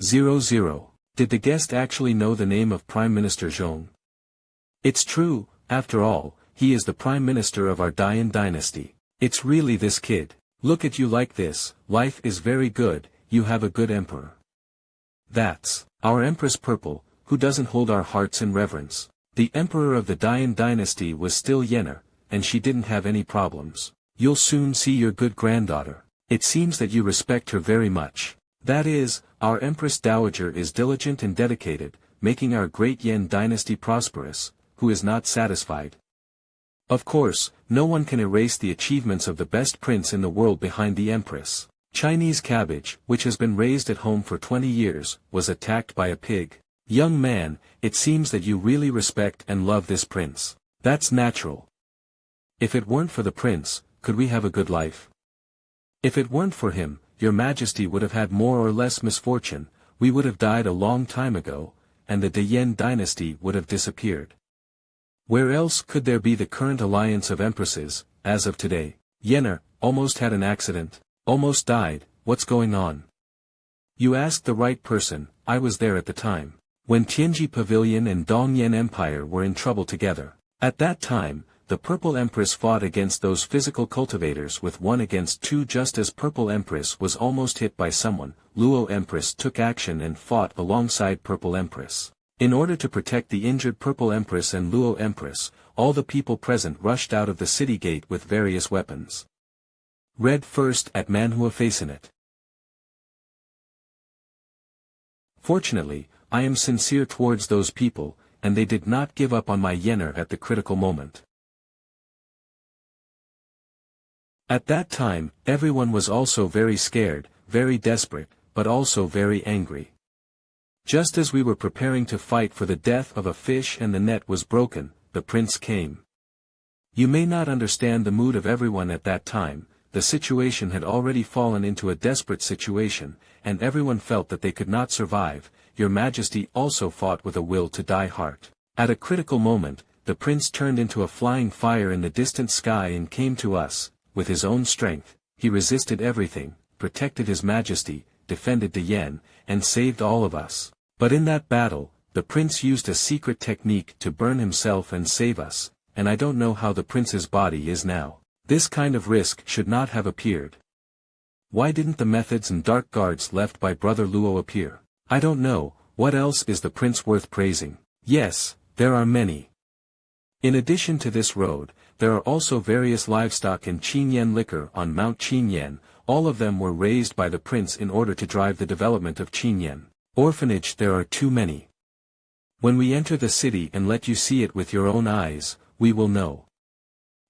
00. Did the guest actually know the name of Prime Minister Zhong? It's true, after all, he is the Prime Minister of our Dayan dynasty. It's really this kid. Look at you like this, life is very good, you have a good emperor. That's our Empress Purple, who doesn't hold our hearts in reverence. The emperor of the Dayan dynasty was still Yenner, and she didn't have any problems. You'll soon see your good granddaughter. It seems that you respect her very much. That is, our Empress Dowager is diligent and dedicated, making our great Yen dynasty prosperous, who is not satisfied. Of course, no one can erase the achievements of the best prince in the world behind the Empress. Chinese cabbage, which has been raised at home for 20 years, was attacked by a pig. Young man, it seems that you really respect and love this prince. That's natural. If it weren't for the prince, could we have a good life? If it weren't for him, your majesty would have had more or less misfortune, we would have died a long time ago, and the Dayan dynasty would have disappeared. Where else could there be the current alliance of empresses, as of today? Yenner, almost had an accident, almost died, what's going on? You asked the right person, I was there at the time. When Tianji Pavilion and Dongyan Empire were in trouble together. At that time, the Purple Empress fought against those physical cultivators with 1 against 2 just as Purple Empress was almost hit by someone, Luo Empress took action and fought alongside Purple Empress. In order to protect the injured Purple Empress and Luo Empress, all the people present rushed out of the city gate with various weapons. Read first at MANHWA Facinet. Fortunately, I am sincere towards those people, and they did not give up on my Yenner at the critical moment. At that time, everyone was also very scared, very desperate, but also very angry. Just as we were preparing to fight for the death of a fish and the net was broken, the prince came. You may not understand the mood of everyone at that time, the situation had already fallen into a desperate situation, and everyone felt that they could not survive. Your Majesty also fought with a will to die heart. At a critical moment, the prince turned into a flying fire in the distant sky and came to us. With his own strength, he resisted everything, protected his majesty, defended the Yen, and saved all of us. But in that battle, the prince used a secret technique to burn himself and save us, and I don't know how the prince's body is now. This kind of risk should not have appeared. Why didn't the methods and dark guards left by Brother Luo appear? I don't know, what else is the prince worth praising? Yes, there are many. In addition to this road, there are also various livestock and Chinen liquor on Mount Chinen, all of them were raised by the prince in order to drive the development of Chinen. Orphanage there are too many. When we enter the city and let you see it with your own eyes, we will know.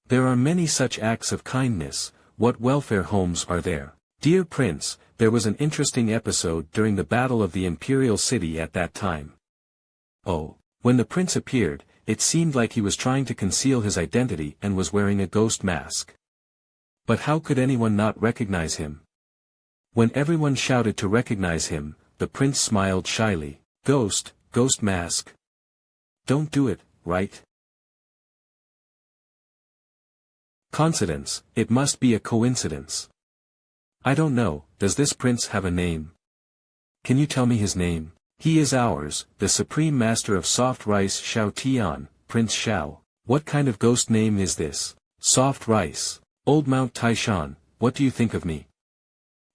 There are many such acts of kindness, what welfare homes are there? Dear Prince, there was an interesting episode during the Battle of the Imperial City at that time. Oh, when the prince appeared, it seemed like he was trying to conceal his identity and was wearing a ghost mask. But how could anyone not recognize him? When everyone shouted to recognize him, the prince smiled shyly. Ghost mask. Don't do it, right? Coincidence, it must be a coincidence. I don't know, does this prince have a name? Can you tell me his name? He is ours, the supreme master of soft rice Xiao Tian, Prince Xiao. What kind of ghost name is this? Soft rice. Old Mount Taishan, what do you think of me?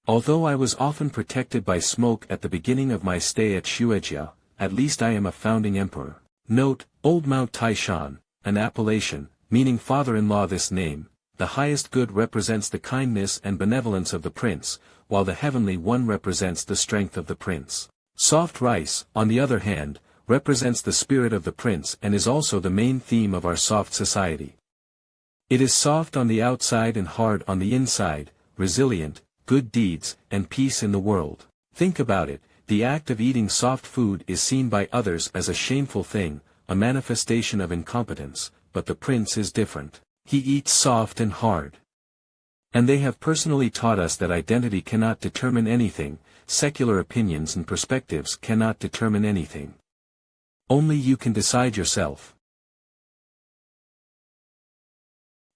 Although I was often protected by smoke at the beginning of my stay at Shuejia, at least I am a founding emperor. Note, Old Mount Taishan, an appellation, meaning father-in-law. This name, the highest good represents the kindness and benevolence of the prince, while the heavenly one represents the strength of the prince. Soft rice, on the other hand, represents the spirit of the prince and is also the main theme of our soft society. It is soft on the outside and hard on the inside, resilient, good deeds, and peace in the world. Think about it, the act of eating soft food is seen by others as a shameful thing, a manifestation of incompetence, but the prince is different. He eats soft and hard. And they have personally taught us that identity cannot determine anything, secular opinions and perspectives cannot determine anything. Only you can decide yourself.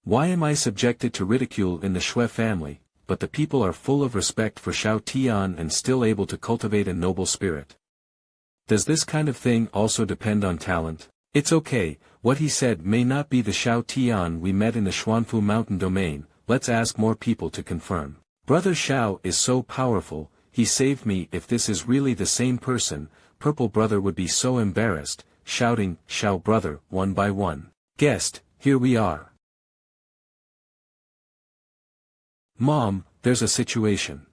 Why am I subjected to ridicule in the Shui family, but the people are full of respect for Shao Tian and still able to cultivate a noble spirit? Does this kind of thing also depend on talent? It's okay, what he said may not be the Shao Tian we met in the Xuanfu mountain domain, let's ask more people to confirm. Brother Shao is so powerful, he saved me. If this is really the same person, Purple Brother would be so embarrassed, shouting, Shao Brother, one by one. Guest, here we are. Mom, there's a situation.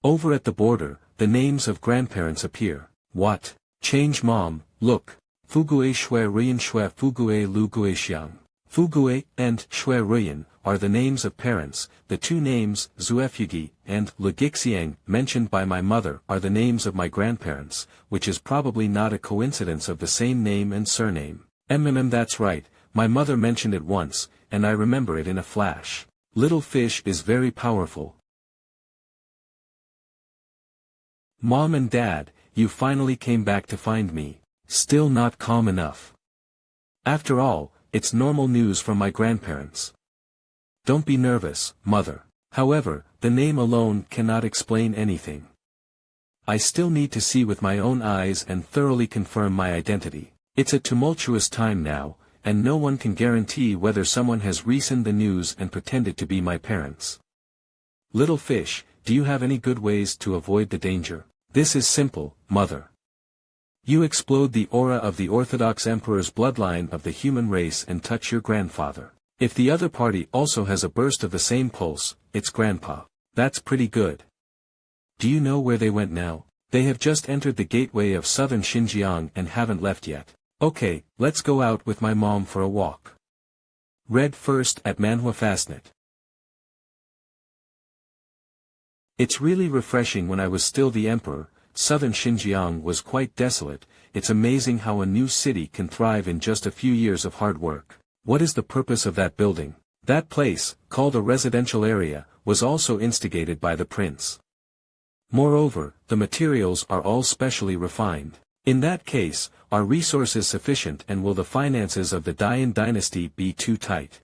Over at the border, the names of grandparents appear. What? Change mom, look. Fugue Shui Ruyan Shui Fugue Lu Gue Xiang. Fugue and Shui Ruyan are the names of parents. The two names, Zuefugi and Legixiang, mentioned by my mother, are the names of my grandparents, which is probably not a coincidence of the same name and surname. That's right, my mother mentioned it once, and I remember it in a flash. Little fish is very powerful. Mom and Dad, you finally came back to find me. Still not calm enough. After all, it's normal news from my grandparents. Don't be nervous, Mother. However, the name alone cannot explain anything. I still need to see with my own eyes and thoroughly confirm my identity. It's a tumultuous time now, and no one can guarantee whether someone has rescinded the news and pretended to be my parents. Little fish, do you have any good ways to avoid the danger? This is simple, Mother. You explode the aura of the Orthodox Emperor's bloodline of the human race and touch your grandfather. If the other party also has a burst of the same pulse, it's Grandpa. That's pretty good. Do you know where they went now? They have just entered the gateway of southern Xinjiang and haven't left yet. Okay, let's go out with my mom for a walk. Read first at MANHWA Fastnet. It's really refreshing. When I was still the emperor, southern Xinjiang was quite desolate. It's amazing how a new city can thrive in just a few years of hard work. What is the purpose of that building? That place, called a residential area, was also instigated by the prince. Moreover, the materials are all specially refined. In that case, are resources sufficient, and will the finances of the Dayan dynasty be too tight?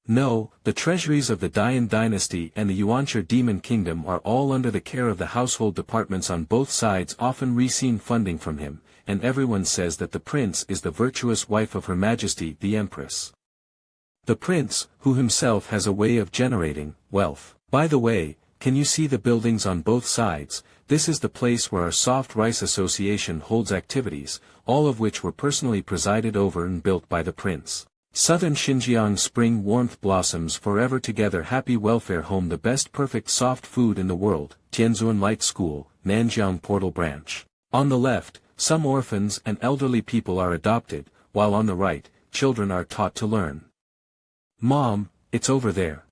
No, the treasuries of the Dayan dynasty and the Yuanshi demon kingdom are all under the care of the household departments on both sides, often receive funding from him, and everyone says that the prince is the virtuous wife of Her Majesty the Empress. The prince, who himself has a way of generating wealth. By the way, can you see the buildings on both sides? This is the place where our Soft Rice Association holds activities, all of which were personally presided over and built by the prince. Southern Xinjiang spring warmth blossoms forever together. Happy welfare home, the best perfect soft food in the world. Tianzhuan Light School, Nanjiang Portal Branch. On the left, some orphans and elderly people are adopted, while on the right, children are taught to learn. Mom, it's over there.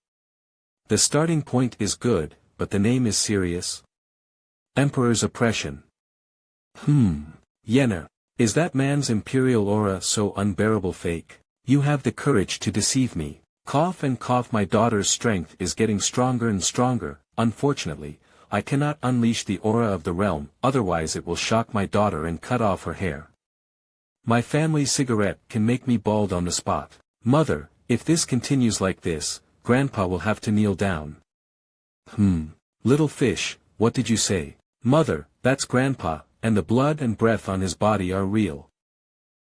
The starting point is good, but the name is serious. Emperor's oppression. Yener. Is that man's imperial aura so unbearable fake? You have the courage to deceive me. Cough and cough. My daughter's strength is getting stronger and stronger. Unfortunately, I cannot unleash the aura of the realm, otherwise it will shock my daughter and cut off her hair. My family cigarette can make me bald on the spot. Mother, if this continues like this, Grandpa will have to kneel down. Little fish, what did you say? Mother, that's Grandpa, and the blood and breath on his body are real.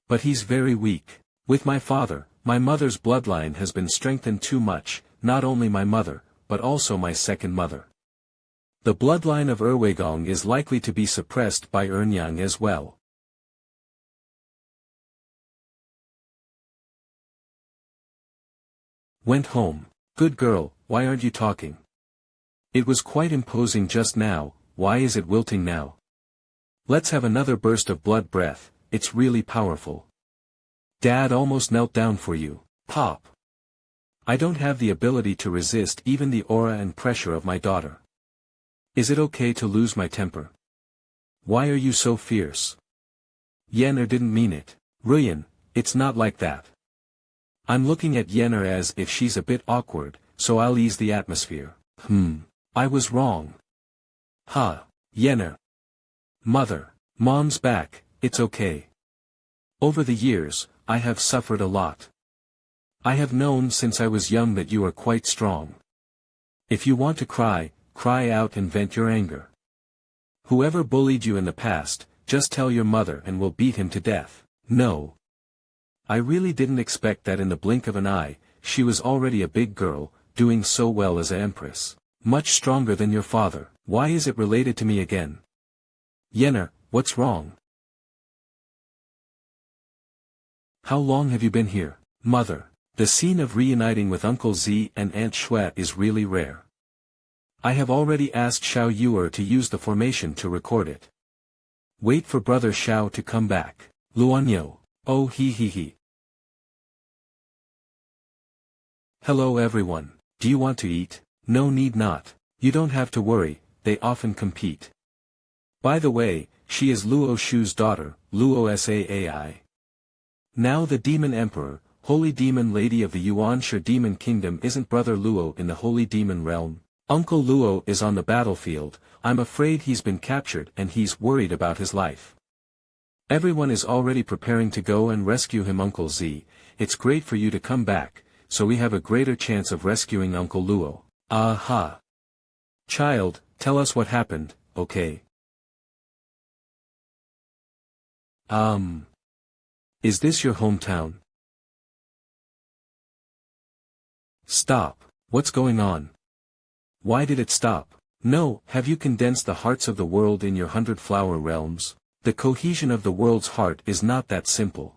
But he's very weak. With my father, my mother's bloodline has been strengthened too much, not only my mother, but also my second mother. The bloodline of Erweigong is likely to be suppressed by Ernyang as well. Went home. Good girl, why aren't you talking? It was quite imposing just now, why is it wilting now? Let's have another burst of blood breath, it's really powerful. Dad almost knelt down for you. Pop. I don't have the ability to resist even the aura and pressure of my daughter. Is it okay to lose my temper? Why are you so fierce? Yen'er didn't mean it. Ruyan, it's not like that. I'm looking at Yen'er as if she's a bit awkward, so I'll ease the atmosphere. I was wrong. Yen'er. Mother, Mom's back, it's okay. Over the years, I have suffered a lot. I have known since I was young that you are quite strong. If you want to cry, cry out and vent your anger. Whoever bullied you in the past, just tell your mother and we'll beat him to death. No. I really didn't expect that in the blink of an eye, she was already a big girl, doing so well as an empress. Much stronger than your father. Why is it related to me again? Yen'er, what's wrong? How long have you been here, mother? The scene of reuniting with Uncle Z and Aunt Shue is really rare. I have already asked Xiao Yuer to use the formation to record it. Wait for brother Xiao to come back. Luanyo. Oh he. Hello everyone, do you want to eat? No need not. You don't have to worry, they often compete. By the way, she is Luo Shu's daughter, Luo Saai. Now the Demon Emperor, Holy Demon Lady of the Yuan-Shi Demon Kingdom isn't brother Luo in the Holy Demon Realm. Uncle Luo is on the battlefield. I'm afraid he's been captured and he's worried about his life. Everyone is already preparing to go and rescue him. Uncle Z, it's great for you to come back, so we have a greater chance of rescuing Uncle Luo. Aha. Child, tell us what happened, okay? Is this your hometown? Stop, what's going on? Why did it stop? No, have you condensed the hearts of the world in your 100-flower realms? The cohesion of the world's heart is not that simple.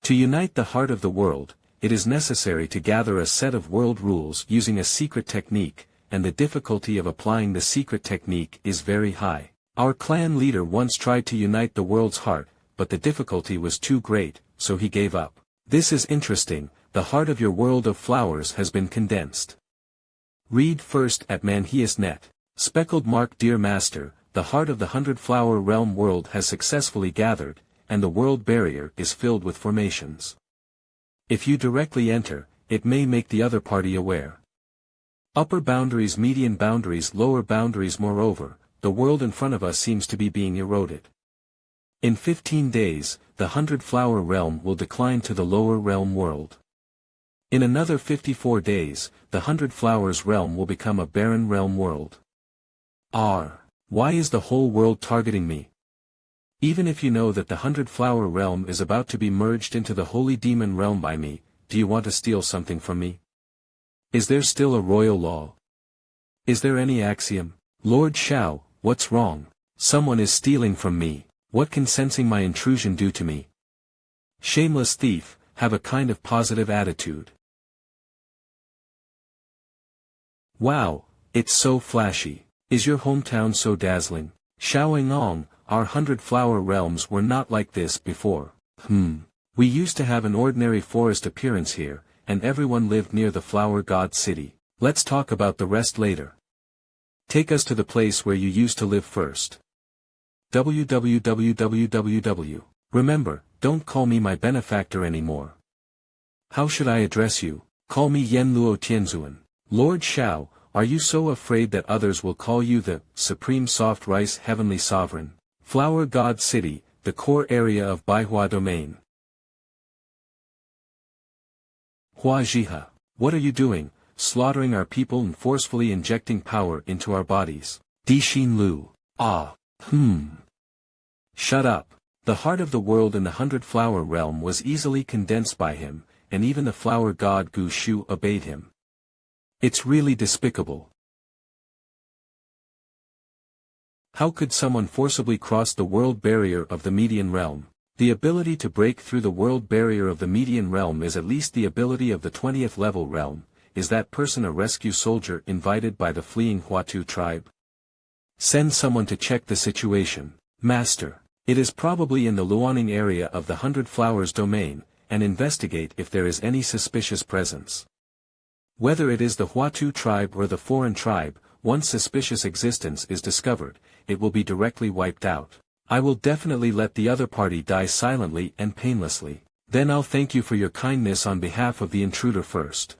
To unite the heart of the world, it is necessary to gather a set of world rules using a secret technique, and the difficulty of applying the secret technique is very high. Our clan leader once tried to unite the world's heart, but the difficulty was too great, so he gave up. This is interesting, the heart of your world of flowers has been condensed. Read first at MANHWA.net. Speckled mark. Dear Master, the heart of the 100-flower realm world has successfully gathered, and the world barrier is filled with formations. If you directly enter, it may make the other party aware. Upper boundaries, median boundaries, lower boundaries. Moreover, the world in front of us seems to be being eroded. In 15 days, the 100-flower realm will decline to the lower realm world. In another 54 days, the 100 flowers realm will become a barren realm world. Why is the whole world targeting me? Even if you know that the 100-flower realm is about to be merged into the holy demon realm by me, do you want to steal something from me? Is there still a royal law? Is there any axiom? Lord Xiao, what's wrong? Someone is stealing from me. What can sensing my intrusion do to me? Shameless thief, have a kind of positive attitude. Wow, it's so flashy. Is your hometown so dazzling? Xiaoying, our 100-flower realms were not like this before. We used to have an ordinary forest appearance here, and everyone lived near the flower god city. Let's talk about the rest later. Take us to the place where you used to live first. www. Remember, don't call me my benefactor anymore. How should I address you? Call me Yen Luo Tianzuan. Lord Xiao, are you so afraid that others will call you the Supreme Soft Rice Heavenly Sovereign? Flower God City, the core area of Baihua Domain. Hua Jiha, what are you doing, slaughtering our people and forcefully injecting power into our bodies? Dixin Lu. Shut up. The heart of the world in the 100-flower realm was easily condensed by him, and even the flower god Gu Shu obeyed him. It's really despicable. How could someone forcibly cross the world barrier of the median realm? The ability to break through the world barrier of the median realm is at least the ability of the 20th level realm. Is that person a rescue soldier invited by the fleeing Huatu tribe? Send someone to check the situation. Master, it is probably in the Luaning area of the 100 Flowers domain, and investigate if there is any suspicious presence. Whether it is the Huatu tribe or the foreign tribe, once suspicious existence is discovered, it will be directly wiped out. I will definitely let the other party die silently and painlessly. Then I'll thank you for your kindness on behalf of the intruder first.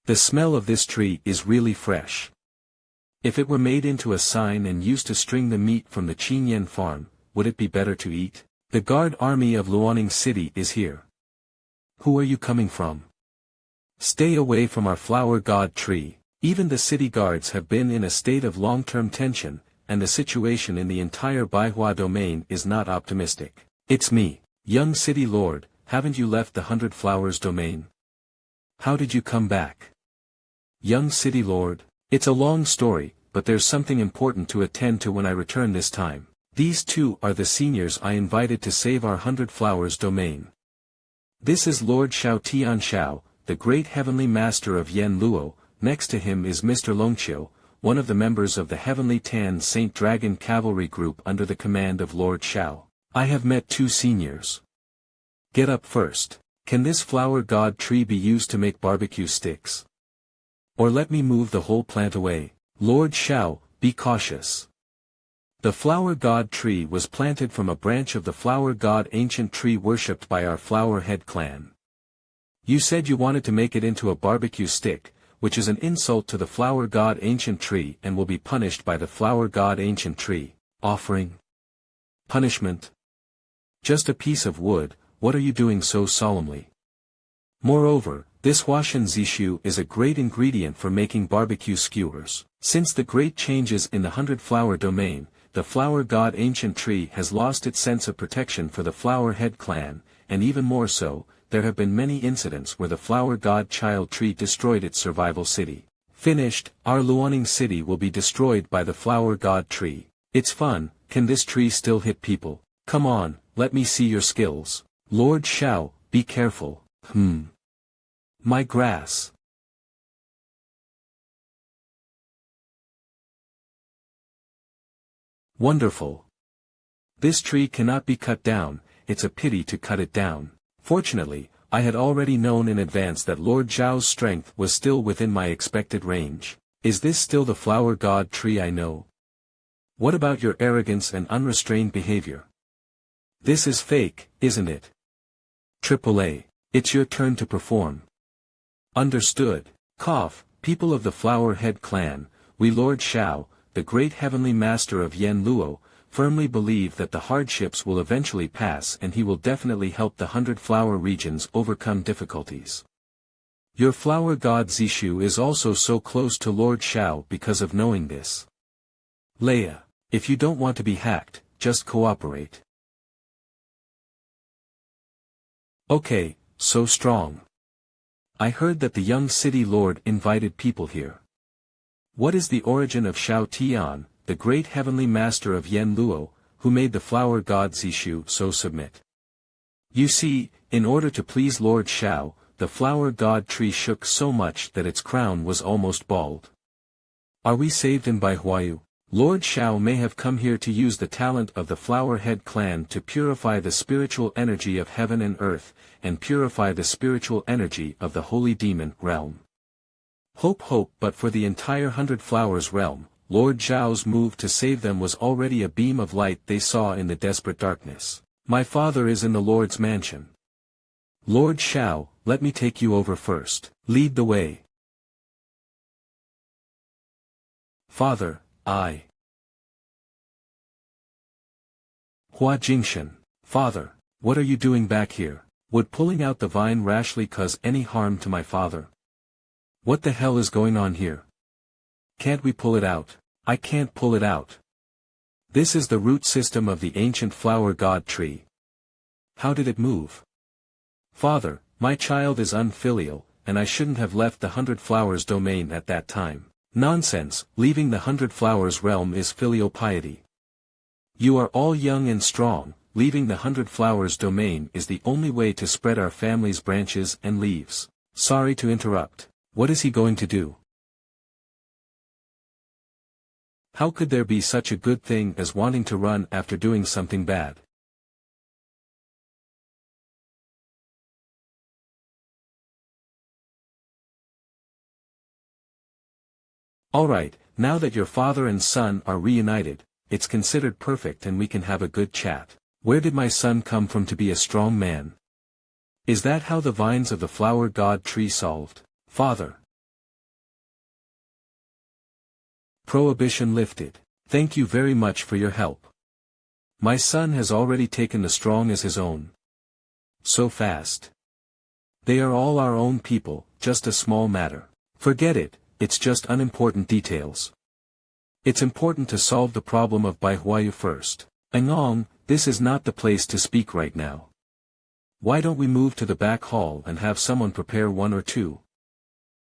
The smell of this tree is really fresh. If it were made into a sign and used to string the meat from the Chinen farm, would it be better to eat? The guard army of Luoning City is here. Who are you coming from? Stay away from our flower god tree. Even the city guards have been in a state of long-term tension, and the situation in the entire MANHWA domain is not optimistic. It's me, young city lord, haven't you left the 100 Flowers domain? How did you come back? Young city lord, it's a long story, but there's something important to attend to when I return this time. These two are the seniors I invited to save our 100 Flowers domain. This is Lord Xiao Tianxiao, the great heavenly master of Yen Luo. Next to him is Mr. Longqiu, one of the members of the Heavenly Tan Saint Dragon Cavalry Group under the command of Lord Xiao. I have met two seniors. Get up first. Can this flower god tree be used to make barbecue sticks? Or let me move the whole plant away. Lord Xiao, be cautious. The flower god tree was planted from a branch of the flower god ancient tree worshipped by our flower head clan. You said you wanted to make it into a barbecue stick, which is an insult to the flower god ancient tree and will be punished by the flower god ancient tree. Offering? Punishment? Just a piece of wood, what are you doing so solemnly? Moreover, this Huashan Zishu is a great ingredient for making barbecue skewers. Since the great changes in the 100 Flower domain, the flower god ancient tree has lost its sense of protection for the flower head clan, and even more so, there have been many incidents where the flower god child tree destroyed its survival city. Finished, our Luoning city will be destroyed by the flower god tree. It's fun, can this tree still hit people? Come on, let me see your skills. Lord Xiao, be careful. My grass. Wonderful. This tree cannot be cut down, it's a pity to cut it down. Fortunately, I had already known in advance that Lord Zhao's strength was still within my expected range. Is this still the flower god tree I know? What about your arrogance and unrestrained behavior? This is fake, isn't it? AAA, it's your turn to perform. Understood. Cough, people of the Flower Head clan, we Lord Xiao, the great heavenly master of Yen Luo, firmly believe that the hardships will eventually pass and he will definitely help the 100 Flower regions overcome difficulties. Your flower god Zishu is also so close to Lord Xiao because of knowing this. Leia, if you don't want to be hacked, just cooperate. Okay, so strong. I heard that the young city lord invited people here. What is the origin of Xiao Tian, the great heavenly master of Yen Luo, who made the flower god Zishu so submit? You see, in order to please Lord Xiao, the flower god tree shook so much that its crown was almost bald. Are we saved in Baihuayu? Lord Xiao may have come here to use the talent of the Flower Head clan to purify the spiritual energy of heaven and earth, and purify the spiritual energy of the holy demon realm. Hope, but for the entire 100 Flowers realm, Lord Zhao's move to save them was already a beam of light they saw in the desperate darkness. My father is in the Lord's mansion. Lord Xiao, let me take you over first. Lead the way. Father, I. Hua Jingshan, father, what are you doing back here? Would pulling out the vine rashly cause any harm to my father? What the hell is going on here? Can't we pull it out? I can't pull it out. This is the root system of the ancient flower god tree. How did it move? Father, my child is unfilial, and I shouldn't have left the 100 Flowers domain at that time. Nonsense, leaving the 100 Flowers realm is filial piety. You are all young and strong, leaving the 100 Flowers domain is the only way to spread our family's branches and leaves. Sorry to interrupt. What is he going to do? How could there be such a good thing as wanting to run after doing something bad? Alright, now that your father and son are reunited, it's considered perfect and we can have a good chat. Where did my son come from to be a strong man? Is that how the vines of the flower god tree solved? Father. Prohibition lifted. Thank you very much for your help. My son has already taken the strong as his own. So fast. They are all our own people, just a small matter. Forget it, it's just unimportant details. It's important to solve the problem of MANHWA first. Angong, this is not the place to speak right now. Why don't we move to the back hall and have someone prepare one or two?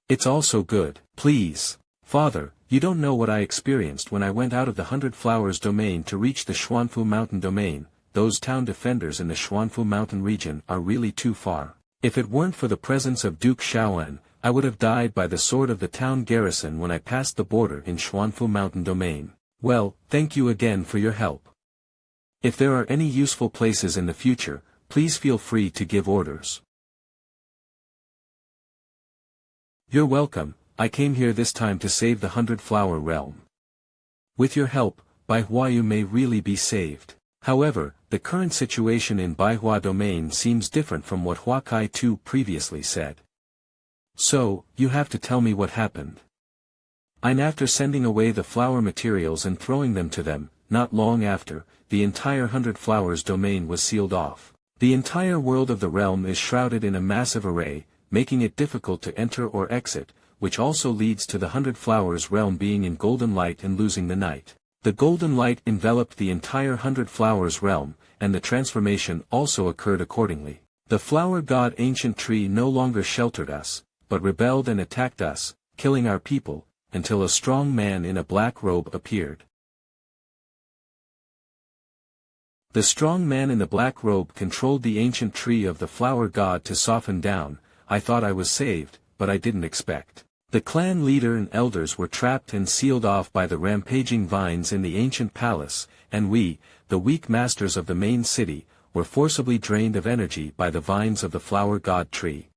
It's also good. Please. Father, you don't know what I experienced when I went out of the 100 Flowers domain to reach the Xuanfu Mountain domain. Those town defenders in the Xuanfu Mountain region are really too far. If it weren't for the presence of Duke Shaoan, I would have died by the sword of the town garrison when I passed the border in Xuanfu Mountain domain. Well, thank you again for your help. If there are any useful places in the future, please feel free to give orders. You're welcome, I came here this time to save the 100 Flower realm. With your help, MANHWA may really be saved. However, the current situation in MANHWA domain seems different from what Huakai 2 previously said. So, you have to tell me what happened. And after sending away the flower materials and throwing them to them, not long after, the entire 100 Flowers domain was sealed off. The entire world of the realm is shrouded in a massive array, making it difficult to enter or exit, which also leads to the 100 Flowers realm being in golden light and losing the night. The golden light enveloped the entire 100 Flowers realm, and the transformation also occurred accordingly. The flower god ancient tree no longer sheltered us, but rebelled and attacked us, killing our people, until a strong man in a black robe appeared. The strong man in the black robe controlled the ancient tree of the flower god to soften down. I thought I was saved, but I didn't expect. The clan leader and elders were trapped and sealed off by the rampaging vines in the ancient palace, and we, the weak masters of the main city, were forcibly drained of energy by the vines of the flower god tree.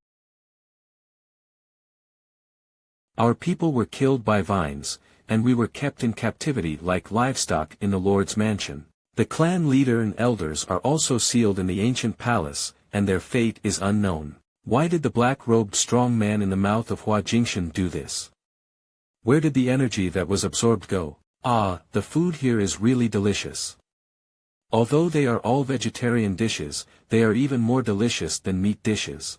Our people were killed by vines, and we were kept in captivity like livestock in the Lord's mansion. The clan leader and elders are also sealed in the ancient palace, and their fate is unknown. Why did the black-robed strong man in the mouth of Hua Jingshan do this? Where did the energy that was absorbed go? Ah, the food here is really delicious. Although they are all vegetarian dishes, they are even more delicious than meat dishes.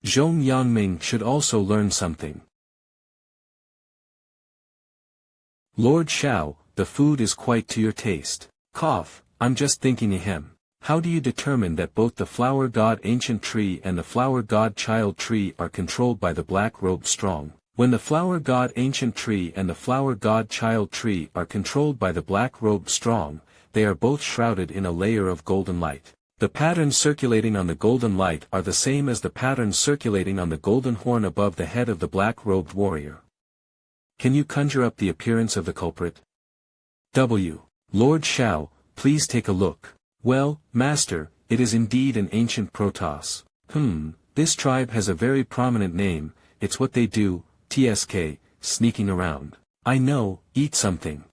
Zhong Yangming should also learn something. Lord Xiao, the food is quite to your taste. Cough, I'm just thinking ahem. How do you determine that both the flower god ancient tree and the flower god child tree are controlled by the black-robed strong? When the flower god ancient tree and the flower god child tree are controlled by the black-robed strong, they are both shrouded in a layer of golden light. The patterns circulating on the golden light are the same as the patterns circulating on the golden horn above the head of the black-robed warrior. Can you conjure up the appearance of the culprit? Lord Xiao, please take a look. Well, Master, it is indeed an ancient Protoss. This tribe has a very prominent name, it's what they do, TSK, sneaking around. I know, eat something.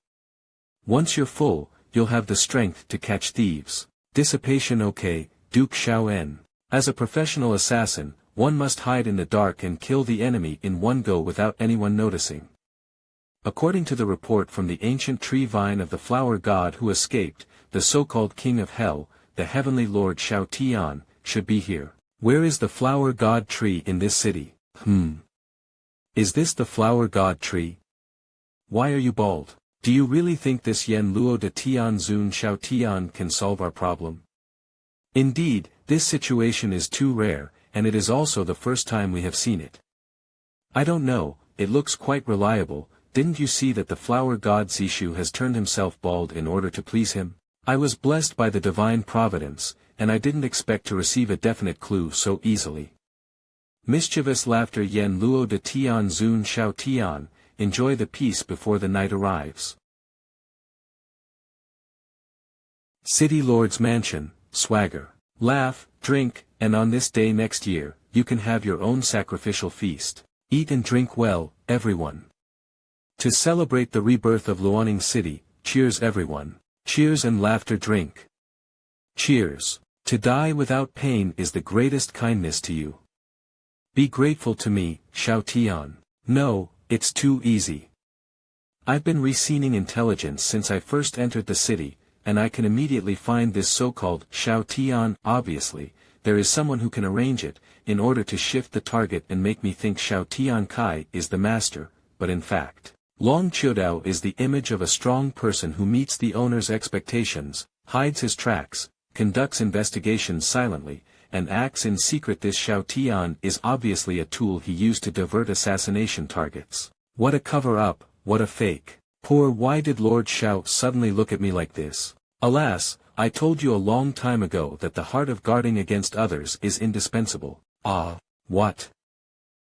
Once you're full, you'll have the strength to catch thieves. Dissipation okay, Duke Xiaoen. As a professional assassin, one must hide in the dark and kill the enemy in one go without anyone noticing. According to the report from the ancient tree vine of the flower god who escaped, the so-called King of Hell, the heavenly Lord Xiao Tian, should be here. Where is the flower god tree in this city? Is this the flower god tree? Why are you bald? Do you really think this Yen Luo de Tian Zun Xiao Tian can solve our problem? Indeed, this situation is too rare, and it is also the first time we have seen it. I don't know, it looks quite reliable. Didn't you see that the flower god Zishu has turned himself bald in order to please him? I was blessed by the divine providence, and I didn't expect to receive a definite clue so easily. Mischievous laughter Yen Luo de Tian Zun Xiao Tian, enjoy the peace before the night arrives. City Lord's Mansion, swagger. Laugh, drink, and on this day next year, you can have your own sacrificial feast. Eat and drink well, everyone. To celebrate the rebirth of Luoning City, cheers everyone. Cheers and laughter drink. Cheers. To die without pain is the greatest kindness to you. Be grateful to me, Xiao Tian. No, it's too easy. I've been receiving intelligence since I first entered the city, and I can immediately find this so-called Xiao Tian. Obviously, there is someone who can arrange it, in order to shift the target and make me think Xiao Tian Kai is the master, but in fact, Long Qiudao is the image of a strong person who meets the owner's expectations, hides his tracks, conducts investigations silently, and acts in secret. This Xiao Tian is obviously a tool he used to divert assassination targets. What a cover-up, what a fake. Poor, why did Lord Xiao suddenly look at me like this? Alas, I told you a long time ago that the heart of guarding against others is indispensable. Ah, what?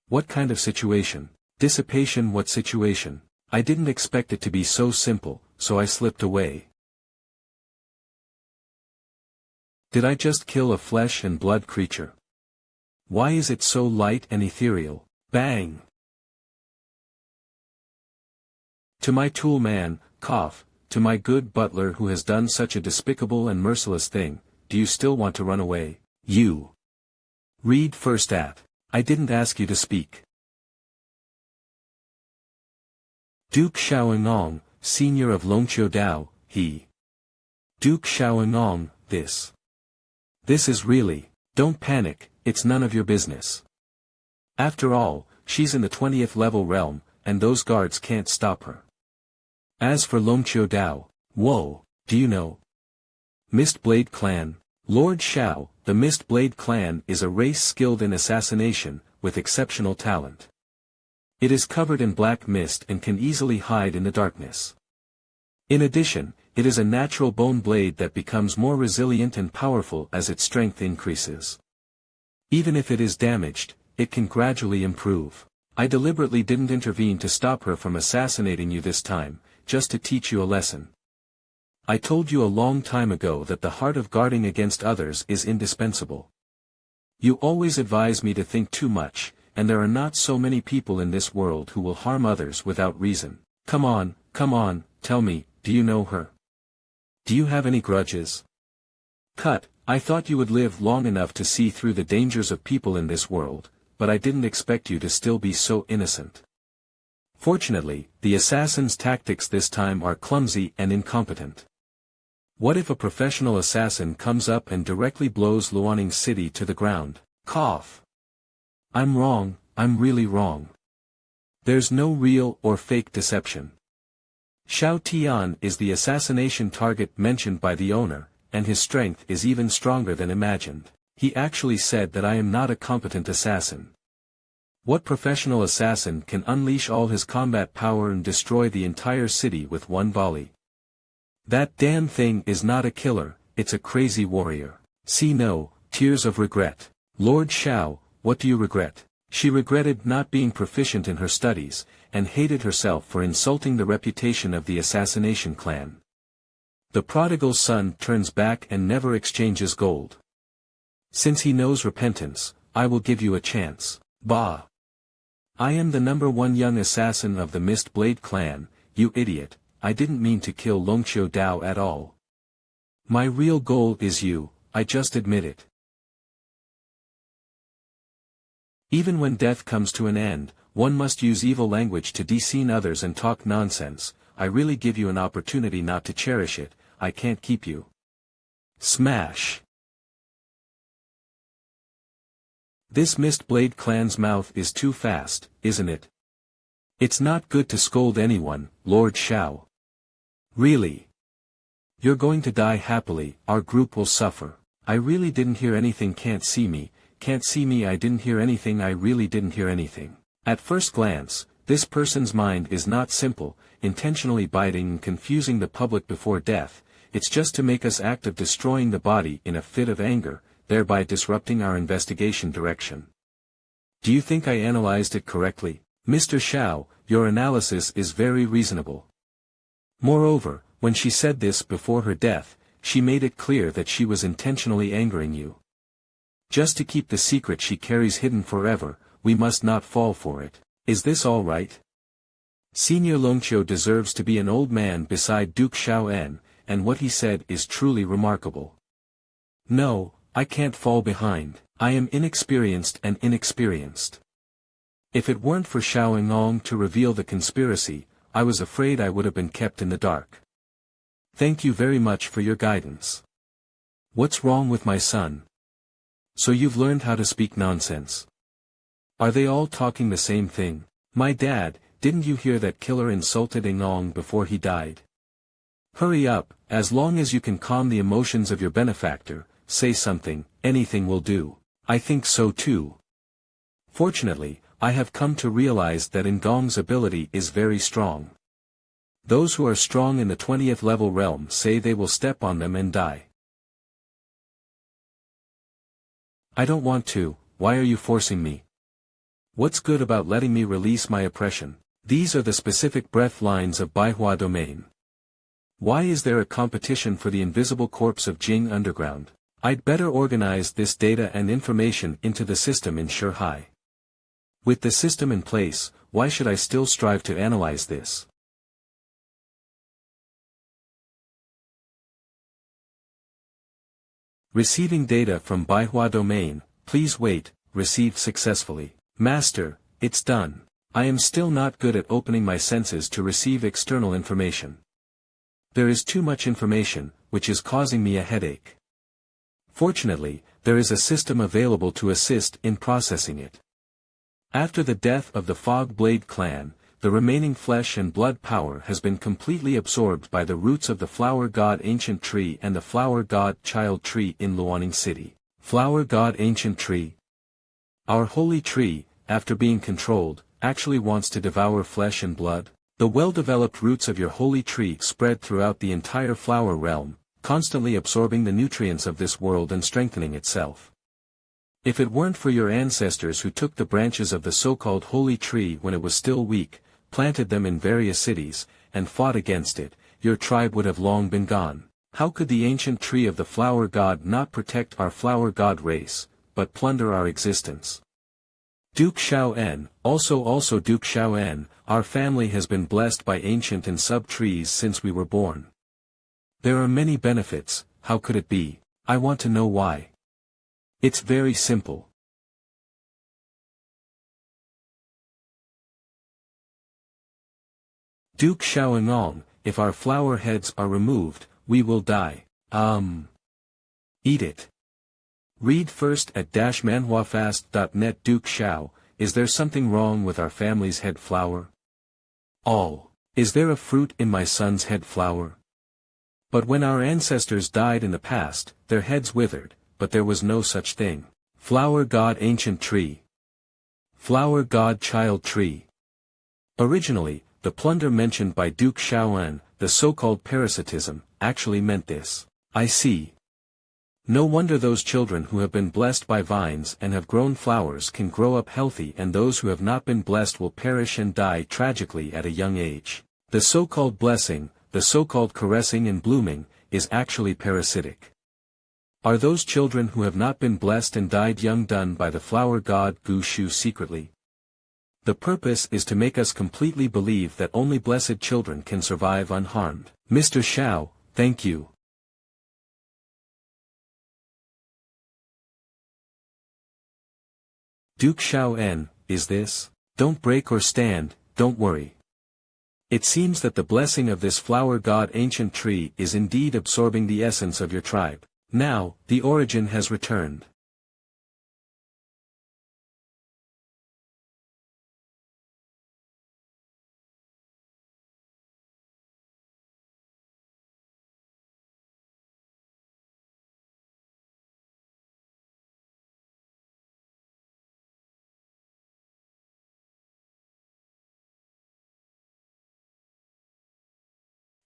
What kind of situation? Dissipation. What situation? I didn't expect it to be so simple, so I slipped away. Did I just kill a flesh and blood creature? Why is it so light and ethereal? Bang! To my tool man, cough, to my good butler who has done such a despicable and merciless thing, do you still want to run away? You! Read first act. I didn't ask you to speak. Duke Xiaoyong, senior of Longqiudao, he. Duke Xiaoyong, this. This is really, don't panic, it's none of your business. After all, she's in the 20th level realm, and those guards can't stop her. As for Longqiudao, whoa, do you know? Mist Blade Clan, Lord Xiao, the Mist Blade Clan is a race skilled in assassination, with exceptional talent. It is covered in black mist and can easily hide in the darkness. In addition, it is a natural bone blade that becomes more resilient and powerful as its strength increases. Even if it is damaged, it can gradually improve. I deliberately didn't intervene to stop her from assassinating you this time, just to teach you a lesson. I told you a long time ago that the heart of guarding against others is indispensable. You always advise me to think too much, and there are not so many people in this world who will harm others without reason. Come on, tell me, do you know her? Do you have any grudges? Cut, I thought you would live long enough to see through the dangers of people in this world, but I didn't expect you to still be so innocent. Fortunately, the assassin's tactics this time are clumsy and incompetent. What if a professional assassin comes up and directly blows Luoning City to the ground? Cough. I'm wrong, I'm really wrong. There's no real or fake deception. Xiao Tian is the assassination target mentioned by the owner, and his strength is even stronger than imagined. He actually said that I am not a competent assassin. What professional assassin can unleash all his combat power and destroy the entire city with one volley? That damn thing is not a killer, it's a crazy warrior. See no, tears of regret. Lord Xiao, what do you regret? She regretted not being proficient in her studies, and hated herself for insulting the reputation of the assassination clan. The prodigal son turns back and never exchanges gold. Since he knows repentance, I will give you a chance. Bah! I am the #1 young assassin of the Mist Blade clan, you idiot, I didn't mean to kill Longqiudao at all. My real goal is you, I just admit it. Even when death comes to an end, one must use evil language to deceive others and talk nonsense. I really give you an opportunity not to cherish it, I can't keep you. Smash! This Mist Blade clan's mouth is too fast, isn't it? It's not good to scold anyone, Lord Xiao. Really? You're going to die happily, our group will suffer. I really didn't hear anything. Can't see me, I didn't hear anything. I really didn't hear anything. At first glance, this person's mind is not simple, intentionally biting and confusing the public before death. It's just to make us act of destroying the body in a fit of anger, thereby disrupting our investigation direction. Do you think I analyzed it correctly? Mr. Xiao, your analysis is very reasonable. Moreover, when she said this before her death, she made it clear that she was intentionally angering you. Just to keep the secret she carries hidden forever, we must not fall for it. Is this all right? Senior Longqiu deserves to be an old man beside Duke Xiaoen, and what he said is truly remarkable. No, I can't fall behind. I am inexperienced and inexperienced. If it weren't for Xiaoyong to reveal the conspiracy, I was afraid I would have been kept in the dark. Thank you very much for your guidance. What's wrong with my son? So you've learned how to speak nonsense. Are they all talking the same thing? My dad, didn't you hear that killer insulted Ingong before he died? Hurry up, as long as you can calm the emotions of your benefactor, say something, anything will do. I think so too. Fortunately, I have come to realize that Ingong's ability is very strong. Those who are strong in the 20th level realm say they will step on them and die. I don't want to, why are you forcing me? What's good about letting me release my oppression? These are the specific breath lines of Baihua domain. Why is there a competition for the invisible corpse of Jing underground? I'd better organize this data and information into the system in Shihai. With the system in place, why should I still strive to analyze this? Receiving data from Baihua domain, please wait, received successfully. Master, it's done. I am still not good at opening my senses to receive external information. There is too much information, which is causing me a headache. Fortunately, there is a system available to assist in processing it. After the death of the Fog Blade clan, the remaining flesh and blood power has been completely absorbed by the roots of the Flower God Ancient Tree and the Flower God Child Tree in Luoning City. Flower God Ancient Tree. Our holy tree, after being controlled, actually wants to devour flesh and blood. The well-developed roots of your holy tree spread throughout the entire flower realm, constantly absorbing the nutrients of this world and strengthening itself. If it weren't for your ancestors who took the branches of the so-called holy tree when it was still weak, planted them in various cities, and fought against it, your tribe would have long been gone. How could the ancient tree of the flower god not protect our flower god race, but plunder our existence? Duke Xiaoen, also Duke Xiaoen, our family has been blessed by ancient and sub-trees since we were born. There are many benefits, how could it be? I want to know why. It's very simple. Duke Xiaoyong, if our flower heads are removed, we will die. Eat it. Read first at -manhwafast.net. Duke Xiao, is there something wrong with our family's head flower? All. Is there a fruit in my son's head flower? But when our ancestors died in the past, their heads withered, but there was no such thing. Flower God Ancient Tree. Flower God Child Tree. Originally, the plunder mentioned by Duke Xiaoen, the so-called parasitism, actually meant this. I see. No wonder those children who have been blessed by vines and have grown flowers can grow up healthy, and those who have not been blessed will perish and die tragically at a young age. The so-called blessing, the so-called caressing and blooming, is actually parasitic. Are those children who have not been blessed and died young done by the flower god Gu Shu secretly? The purpose is to make us completely believe that only blessed children can survive unharmed. Mr. Xiao, thank you. Duke Xiaoen, is this? Don't break or stand, don't worry. It seems that the blessing of this flower god ancient tree is indeed absorbing the essence of your tribe. Now, the origin has returned.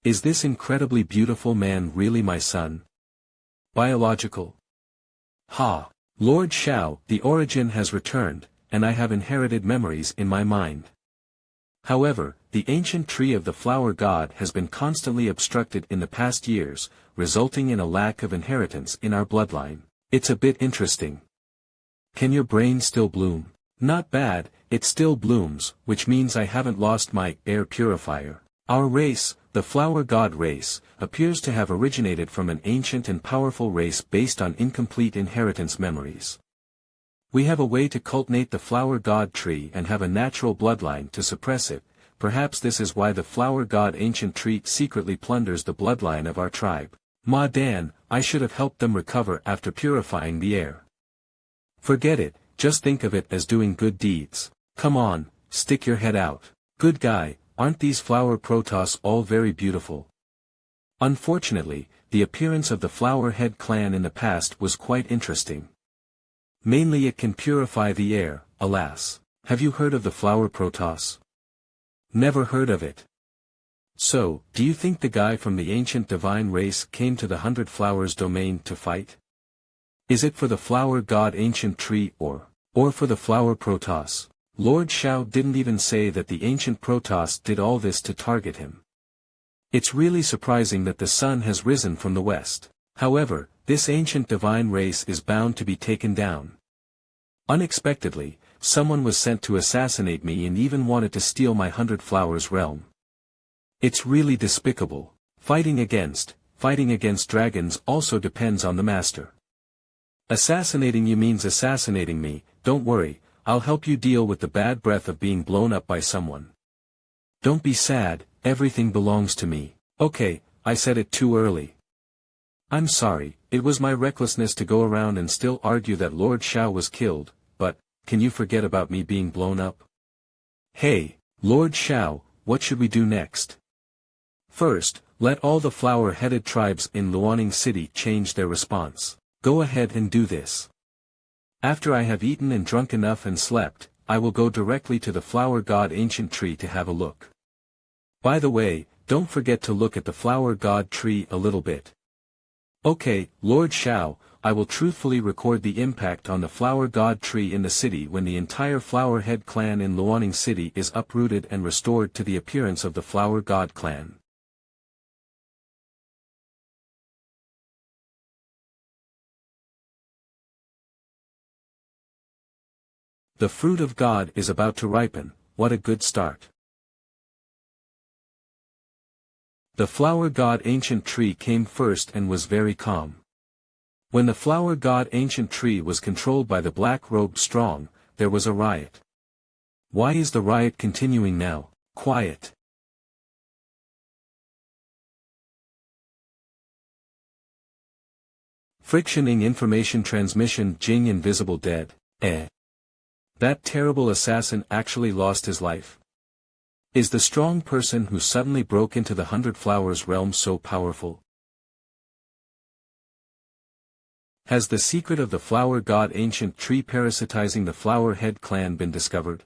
Is this incredibly beautiful man really my son? Biological. Ha! Lord Xiao, the origin has returned, and I have inherited memories in my mind. However, the ancient tree of the flower god has been constantly obstructed in the past years, resulting in a lack of inheritance in our bloodline. It's a bit interesting. Can your brain still bloom? Not bad, it still blooms, which means I haven't lost my air purifier. Our race, the flower god race, appears to have originated from an ancient and powerful race based on incomplete inheritance memories. We have a way to cultivate the flower god tree and have a natural bloodline to suppress it. Perhaps this is why the flower god ancient tree secretly plunders the bloodline of our tribe. Ma Dan, I should have helped them recover after purifying the air. Forget it, just think of it as doing good deeds. Come on, stick your head out. Good guy, aren't these flower protoss all very beautiful? Unfortunately, the appearance of the flower head clan in the past was quite interesting. Mainly it can purify the air, alas. Have you heard of the flower protoss? Never heard of it. So, do you think the guy from the ancient divine race came to the 100 Flowers domain to fight? Is it for the flower god ancient tree or for the flower protoss? Lord Shao didn't even say that the ancient protoss did all this to target him. It's really surprising that the sun has risen from the west. However, this ancient divine race is bound to be taken down. Unexpectedly, someone was sent to assassinate me and even wanted to steal my 100 Flowers realm. It's really despicable. Fighting against dragons also depends on the master. Assassinating you means assassinating me. Don't worry, I'll help you deal with the bad breath of being blown up by someone. Don't be sad, everything belongs to me. Okay, I said it too early. I'm sorry, it was my recklessness to go around and still argue that Lord Shao was killed, but, can you forget about me being blown up? Hey, Lord Shao, what should we do next? First, let all the flower-headed tribes in Luoning City change their response. Go ahead and do this. After I have eaten and drunk enough and slept, I will go directly to the flower god ancient tree to have a look. By the way, don't forget to look at the flower god tree a little bit. Okay, Lord Shao, I will truthfully record the impact on the flower god tree in the city when the entire flower head clan in Luoning City is uprooted and restored to the appearance of the flower god clan. The fruit of God is about to ripen, what a good start. The flower god ancient tree came first and was very calm. When the flower god ancient tree was controlled by the black-robed strong, there was a riot. Why is the riot continuing now? Quiet. Frictioning information transmission Jing invisible dead. That terrible assassin actually lost his life. Is the strong person who suddenly broke into the 100 Flowers realm so powerful? Has the secret of the flower god ancient tree parasitizing the flower head clan been discovered?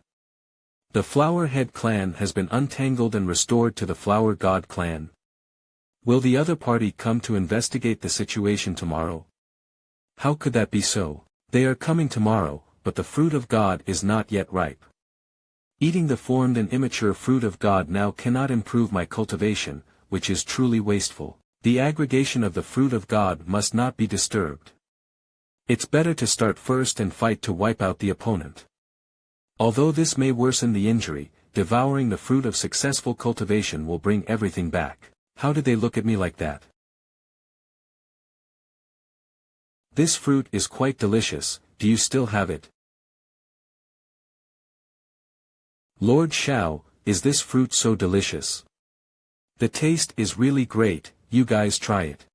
The flower head clan has been untangled and restored to the flower god clan. Will the other party come to investigate the situation tomorrow? How could that be so? They are coming tomorrow, but the fruit of God is not yet ripe. Eating the formed and immature fruit of God now cannot improve my cultivation, which is truly wasteful. The aggregation of the fruit of God must not be disturbed. It's better to start first and fight to wipe out the opponent. Although this may worsen the injury, devouring the fruit of successful cultivation will bring everything back. How did they look at me like that? This fruit is quite delicious, do you still have it? Lord Shao, is this fruit so delicious? The taste is really great, you guys try it.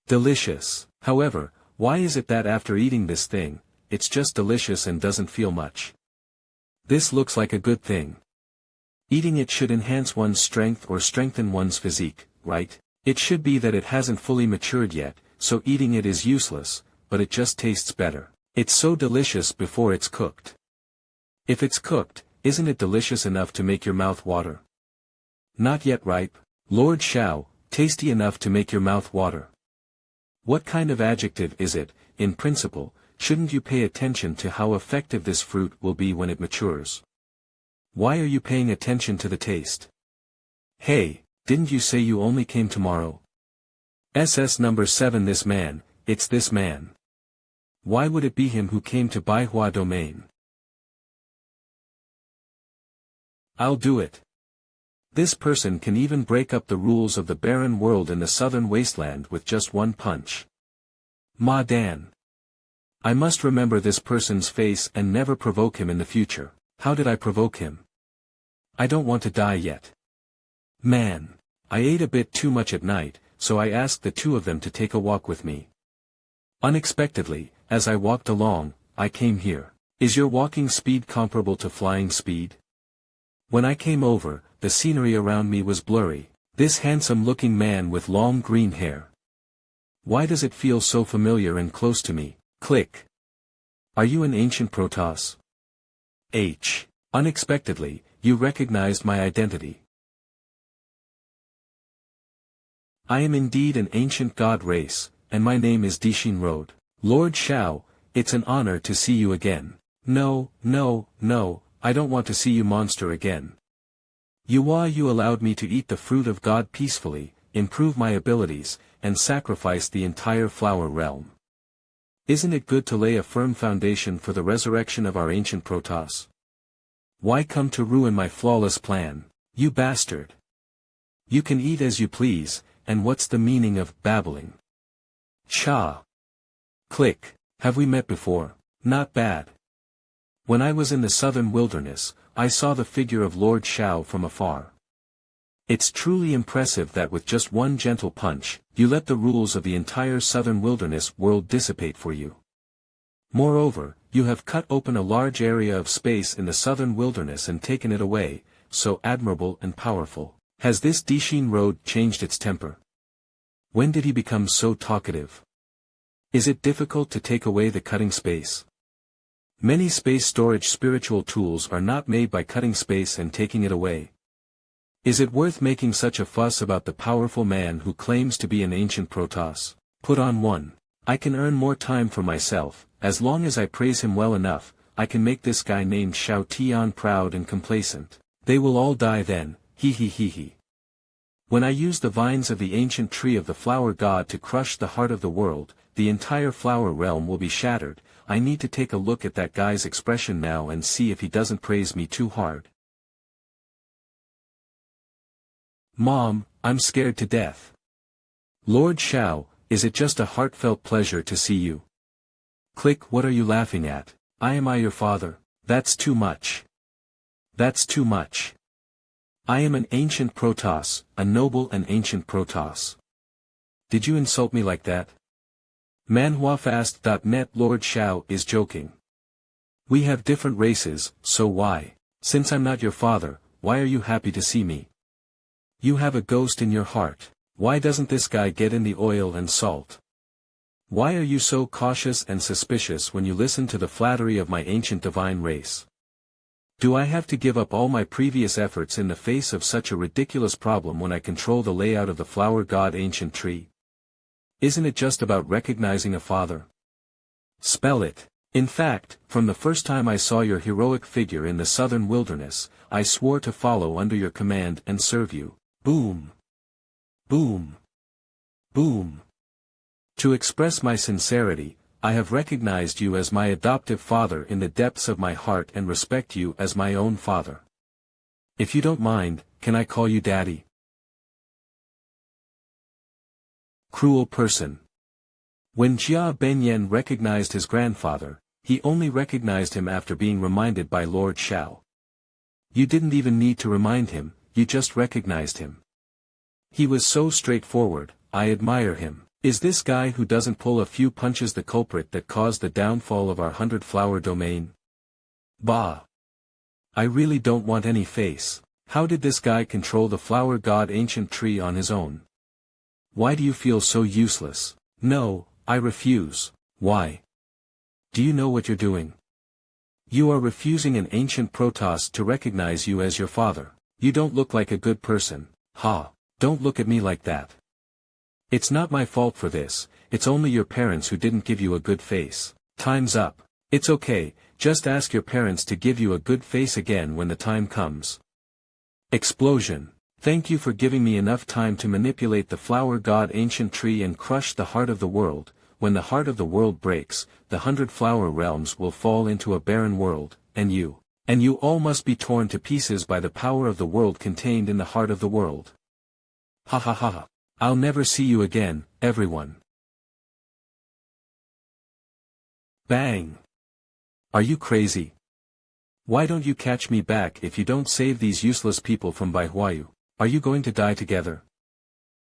Delicious. However, why is it that after eating this thing, it's just delicious and doesn't feel much? This looks like a good thing. Eating it should enhance one's strength or strengthen one's physique, right? It should be that it hasn't fully matured yet, so eating it is useless, but it just tastes better. It's so delicious before it's cooked. If it's cooked, isn't it delicious enough to make your mouth water? Not yet ripe. Lord Shao, tasty enough to make your mouth water. What kind of adjective is it? In principle, shouldn't you pay attention to how effective this fruit will be when it matures? Why are you paying attention to the taste? Hey, didn't you say you only came tomorrow? SS number 7 this man, it's this man. Why would it be him who came to MANHWA domain? I'll do it. This person can even break up the rules of the barren world in the southern wasteland with just one punch. Ma Dan. I must remember this person's face and never provoke him in the future. How did I provoke him? I don't want to die yet. Man. I ate a bit too much at night, so I asked the two of them to take a walk with me. Unexpectedly, as I walked along, I came here. Is your walking speed comparable to flying speed? When I came over, the scenery around me was blurry. This handsome-looking man with long green hair. Why does it feel so familiar and close to me? Click. Are you an ancient Protoss? H. Unexpectedly, you recognized my identity. I am indeed an ancient god race, and my name is Deepening. Lord Shao, it's an honor to see you again. No, I don't want to see you monster again. You allowed me to eat the fruit of God peacefully, improve my abilities, and sacrifice the entire flower realm. Isn't it good to lay a firm foundation for the resurrection of our ancient Protoss? Why come to ruin my flawless plan, you bastard? You can eat as you please, and what's the meaning of babbling? Cha. Click. Have we met before? Not bad. When I was in the southern wilderness, I saw the figure of Lord Shao from afar. It's truly impressive that with just one gentle punch, you let the rules of the entire southern wilderness world dissipate for you. Moreover, you have cut open a large area of space in the southern wilderness and taken it away, so admirable and powerful. Has this Deepening changed its temper? When did he become so talkative? Is it difficult to take away the cutting space? Many space storage spiritual tools are not made by cutting space and taking it away. Is it worth making such a fuss about the powerful man who claims to be an ancient Protoss? Put on one. I can earn more time for myself, as long as I praise him well enough, I can make this guy named Shao Tian proud and complacent. They will all die then, he. When I use the vines of the ancient tree of the flower god to crush the heart of the world, the entire flower realm will be shattered. I need to take a look at that guy's expression now and see if he doesn't praise me too hard. Mom, I'm scared to death. Lord Shao, is it just a heartfelt pleasure to see you? Click. What are you laughing at? Am I your father? That's too much. That's too much. I am an ancient Protoss, a noble and ancient Protoss. Did you insult me like that? MANHWAfast.net. Lord Shao is joking. We have different races, so why? Since I'm not your father, why are you happy to see me? You have a ghost in your heart. Why doesn't this guy get in the oil and salt? Why are you so cautious and suspicious when you listen to the flattery of my ancient divine race? Do I have to give up all my previous efforts in the face of such a ridiculous problem when I control the layout of the flower god ancient tree? Isn't it just about recognizing a father? Spell it. In fact, from the first time I saw your heroic figure in the southern wilderness, I swore to follow under your command and serve you. Boom. Boom. Boom. To express my sincerity, I have recognized you as my adoptive father in the depths of my heart and respect you as my own father. If you don't mind, can I call you Daddy? Cruel person. When Jia Benyan recognized his grandfather, he only recognized him after being reminded by Lord Shao. You didn't even need to remind him, you just recognized him. He was so straightforward. I admire him. Is this guy who doesn't pull a few punches the culprit that caused the downfall of our 100-flower domain? Bah! I really don't want any face. How did this guy control the flower god ancient tree on his own? Why do you feel so useless? No, I refuse. Why? Do you know what you're doing? You are refusing an ancient Protoss to recognize you as your father. You don't look like a good person. Ha! Don't look at me like that. It's not my fault for this, it's only your parents who didn't give you a good face. Time's up. It's okay, just ask your parents to give you a good face again when the time comes. Explosion. Thank you for giving me enough time to manipulate the flower god ancient tree and crush the heart of the world. when the heart of the world breaks, the 100 flower realms will fall into a barren world, and you all must be torn to pieces by the power of the world contained in the heart of the world. Ha ha ha ha. I'll never see you again, everyone. Bang! Are you crazy? Why don't you catch me back if you don't save these useless people from MANHWA? Are you going to die together?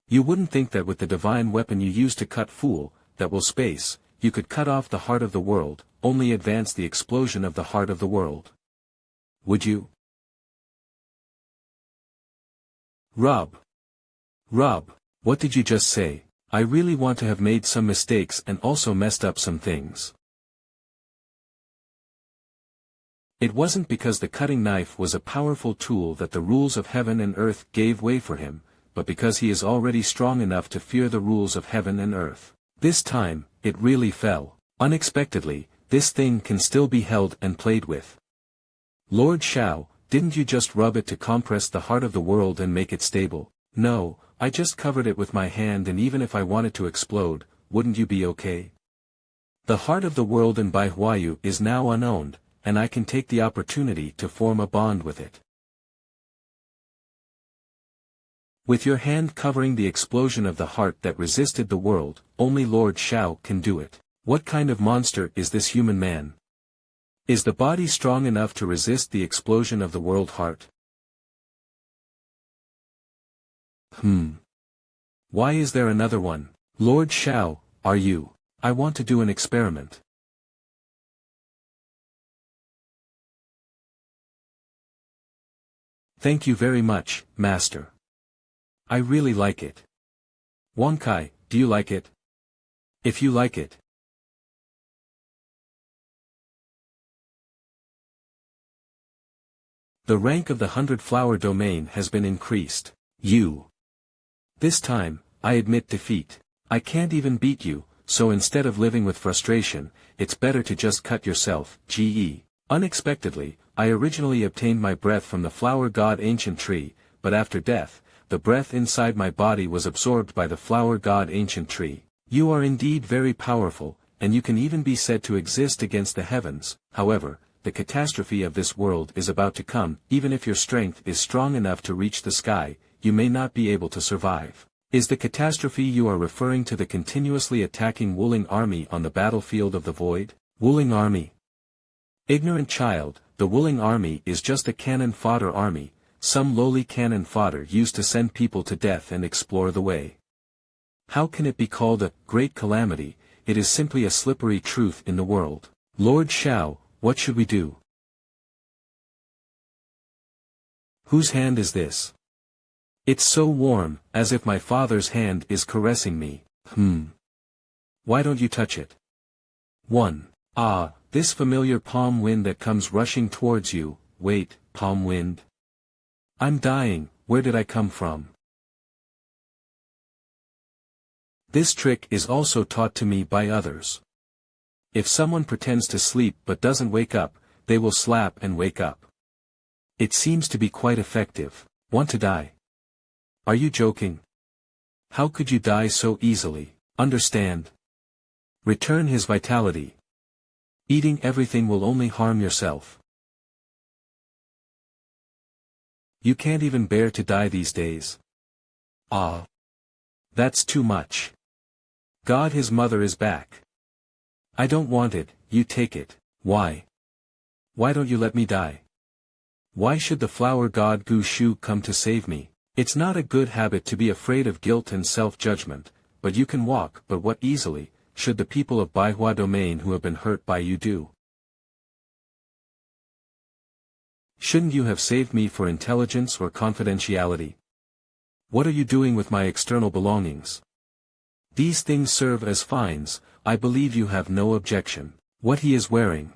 You wouldn't think that with the divine weapon you use to cut fool, that will space, you could cut off the heart of the world, only advance the explosion of the heart of the world. Would you? Rob, what did you just say? I really want to have made some mistakes and also messed up some things. It wasn't because the cutting knife was a powerful tool that the rules of heaven and earth gave way for him, but because he is already strong enough to fear the rules of heaven and earth. This time, it really fell. Unexpectedly, this thing can still be held and played with. Lord Shao, didn't you just rub it to compress the heart of the world and make it stable? No, I just covered it with my hand, and even if I wanted to explode, wouldn't you be okay? The heart of the world in MANHWA is now unowned, and I can take the opportunity to form a bond with it. With your hand covering the explosion of the heart that resisted the world, only Lord Shao can do it. What kind of monster is this human man? Is the body strong enough to resist the explosion of the world heart? Why is there another one? Lord Shao, are you? I want to do an experiment. Thank you very much, Master. I really like it. Wonkai, do you like it? If you like it. The rank of the 100-flower domain has been increased. This time, I admit defeat. I can't even beat you, so instead of living with frustration, it's better to just cut yourself, ge. Unexpectedly, I originally obtained my breath from the flower god ancient tree, but after death, the breath inside my body was absorbed by the flower god ancient tree. You are indeed very powerful, and you can even be said to exist against the heavens. However, the catastrophe of this world is about to come. Even if your strength is strong enough to reach the sky, you may not be able to survive. Is the catastrophe you are referring to the continuously attacking Wuling army on the battlefield of the void? Wuling army? Ignorant child, the Wuling army is just a cannon fodder army, some lowly cannon fodder used to send people to death and explore the way. How can it be called a great calamity? It is simply a slippery truth in the world. Lord Shao, what should we do? Whose hand is this? It's so warm, as if my father's hand is caressing me. Why don't you touch it? 1. Ah, this familiar palm wind that comes rushing towards you. Wait, palm wind? I'm dying, where did I come from? This trick is also taught to me by others. If someone pretends to sleep but doesn't wake up, they will slap and wake up. It seems to be quite effective. Want to die? Are you joking? How could you die so easily? Understand? Return his vitality. Eating everything will only harm yourself. You can't even bear to die these days. Ah. That's too much. God, his mother is back. I don't want it, you take it. Why? Why don't you let me die? Why should the flower god Gu Shu come to save me? It's not a good habit to be afraid of guilt and self-judgment, but you can walk, but what easily should the people of MANHWA domain who have been hurt by you do? Shouldn't you have saved me for intelligence or confidentiality? What are you doing with my external belongings? These things serve as fines. I believe you have no objection. What he is wearing.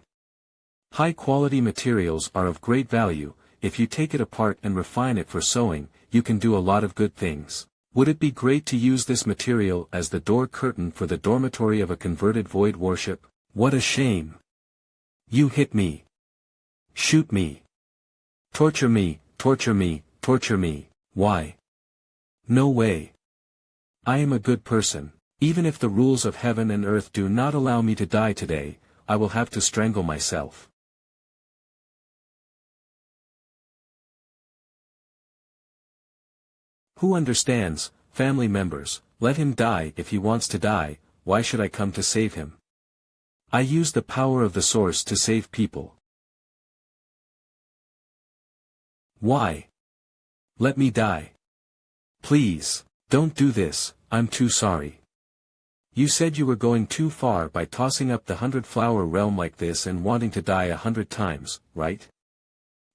High-quality materials are of great value. If you take it apart and refine it for sewing, you can do a lot of good things. Would it be great to use this material as the door curtain for the dormitory of a converted void worship? What a shame. You hit me. Shoot me. Torture me, torture me, torture me. Why? No way. I am a good person. Even if the rules of heaven and earth do not allow me to die today, I will have to strangle myself. Who understands, family members? Let him die if he wants to die. Why should I come to save him? I use the power of the source to save people. Why? Let me die. Please, don't do this, I'm too sorry. You said you were going too far by tossing up the 100-flower realm like this and wanting to die 100 times, right?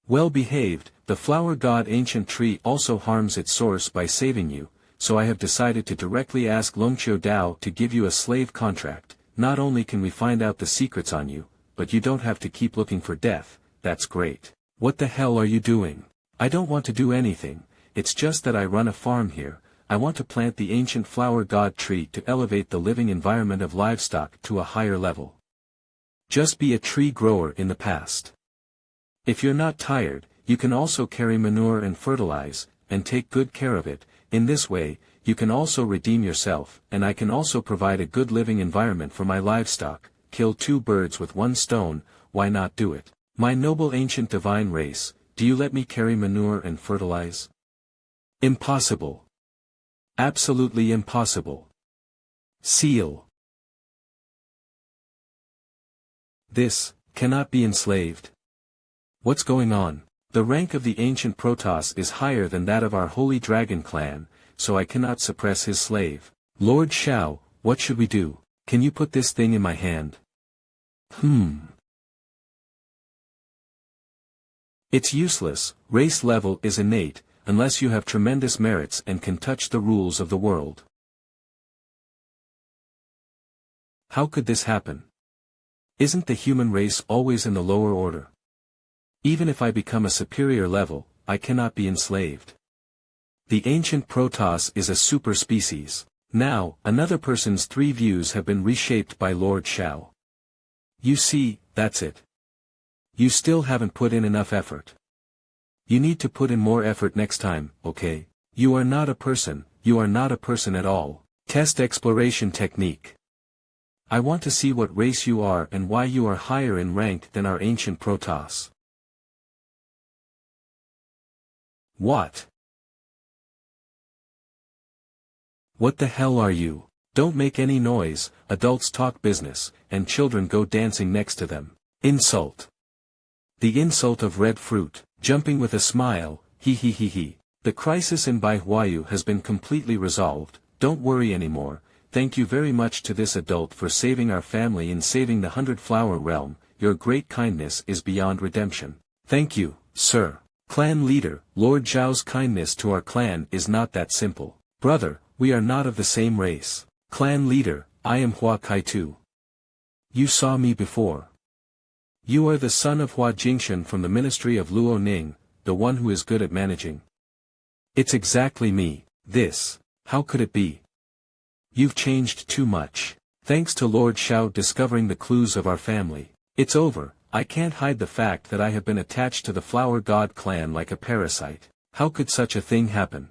Well behaved, the flower god ancient tree also harms its source by saving you, so I have decided to directly ask Longqiu Dao to give you a slave contract. Not only can we find out the secrets on you, but you don't have to keep looking for death. That's great. What the hell are you doing? I don't want to do anything, it's just that I run a farm here. I want to plant the ancient flower god tree to elevate the living environment of livestock to a higher level. Just be a tree grower in the past. If you're not tired, you can also carry manure and fertilize, and take good care of it. In this way, you can also redeem yourself, and I can also provide a good living environment for my livestock. Kill 2 birds with 1 stone, why not do it? My noble ancient divine race, do you let me carry manure and fertilize? Impossible. Absolutely impossible. Seal. This cannot be enslaved. What's going on? The rank of the ancient Protoss is higher than that of our holy dragon clan, so I cannot suppress his slave. Lord Shao, what should we do? Can you put this thing in my hand? It's useless. Race level is innate, unless you have tremendous merits and can touch the rules of the world. How could this happen? Isn't the human race always in the lower order? Even if I become a superior level, I cannot be enslaved. The ancient Protoss is a super species. Now, another person's 3 views have been reshaped by Lord Shao. You see, that's it. You still haven't put in enough effort. You need to put in more effort next time, okay? You are not a person, you are not a person at all. Test exploration technique. I want to see what race you are and why you are higher in rank than our ancient Protoss. What? What the hell are you? Don't make any noise, adults talk business, and children go dancing next to them. Insult. The insult of red fruit, jumping with a smile, he. The crisis in MANHWA has been completely resolved, don't worry anymore. Thank you very much to this adult for saving our family and saving the 100-flower realm. Your great kindness is beyond redemption. Thank you, sir. Clan leader, Lord Zhao's kindness to our clan is not that simple. Brother, we are not of the same race. Clan leader, I am Hua Kaitu. You saw me before. You are the son of Hua Jingshan from the ministry of Luo Ning, the one who is good at managing. It's exactly me. This. How could it be? You've changed too much. Thanks to Lord Shao discovering the clues of our family. It's over. I can't hide the fact that I have been attached to the Flower God clan like a parasite. How could such a thing happen?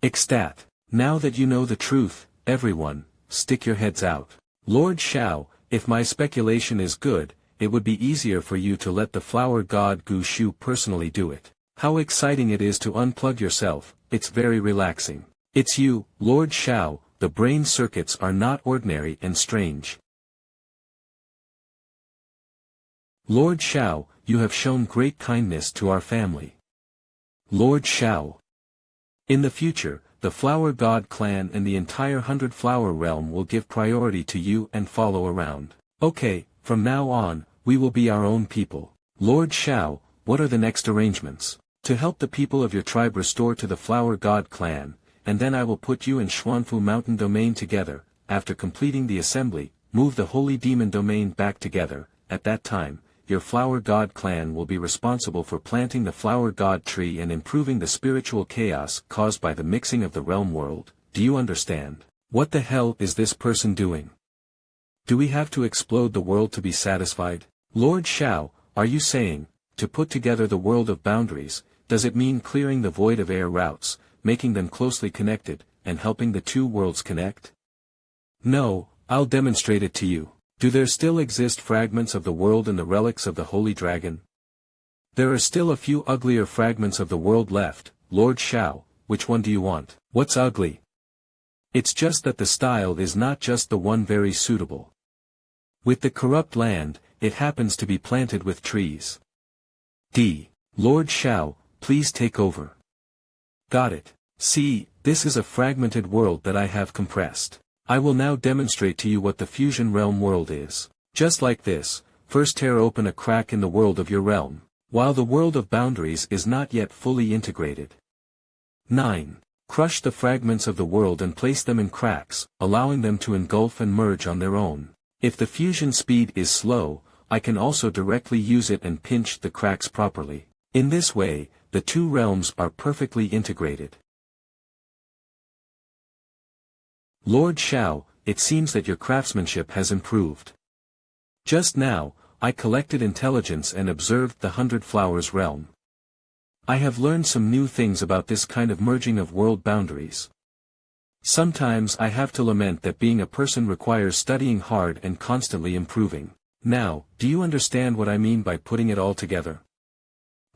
Ecstat. Now that you know the truth, everyone, stick your heads out. Lord Shao, if my speculation is good, it would be easier for you to let the Flower God Gu Shu personally do it. How exciting it is to unplug yourself, it's very relaxing. It's you, Lord Shao, the brain circuits are not ordinary and strange. Lord Shao, you have shown great kindness to our family. Lord Shao. In the future, the Flower God clan and the entire 100-flower realm will give priority to you and follow around. Okay, from now on, we will be our own people. Lord Shao, what are the next arrangements? To help the people of your tribe restore to the Flower God clan, and then I will put you and Xuanfu Mountain Domain together. After completing the assembly, move the Holy Demon Domain back together. At that time, your Flower God clan will be responsible for planting the Flower God tree and improving the spiritual chaos caused by the mixing of the realm world. Do you understand? What the hell is this person doing? Do we have to explode the world to be satisfied? Lord Shao, are you saying, to put together the world of boundaries, does it mean clearing the void of air routes, making them closely connected, and helping the 2 worlds connect? No, I'll demonstrate it to you. Do there still exist fragments of the world and the relics of the Holy Dragon? There are still a few uglier fragments of the world left, Lord Shao. Which one do you want? What's ugly? It's just that the style is not just the one very suitable. With the corrupt land, it happens to be planted with trees. Lord Shao, please take over. Got it. See, this is a fragmented world that I have compressed. I will now demonstrate to you what the fusion realm world is. Just like this, first tear open a crack in the world of your realm, while the world of boundaries is not yet fully integrated. 9. Crush the fragments of the world and place them in cracks, allowing them to engulf and merge on their own. If the fusion speed is slow, I can also directly use it and pinch the cracks properly. In this way, the two realms are perfectly integrated. Lord Shao, it seems that your craftsmanship has improved. Just now, I collected intelligence and observed the 100 Flowers realm. I have learned some new things about this kind of merging of world boundaries. Sometimes I have to lament that being a person requires studying hard and constantly improving. Now, do you understand what I mean by putting it all together?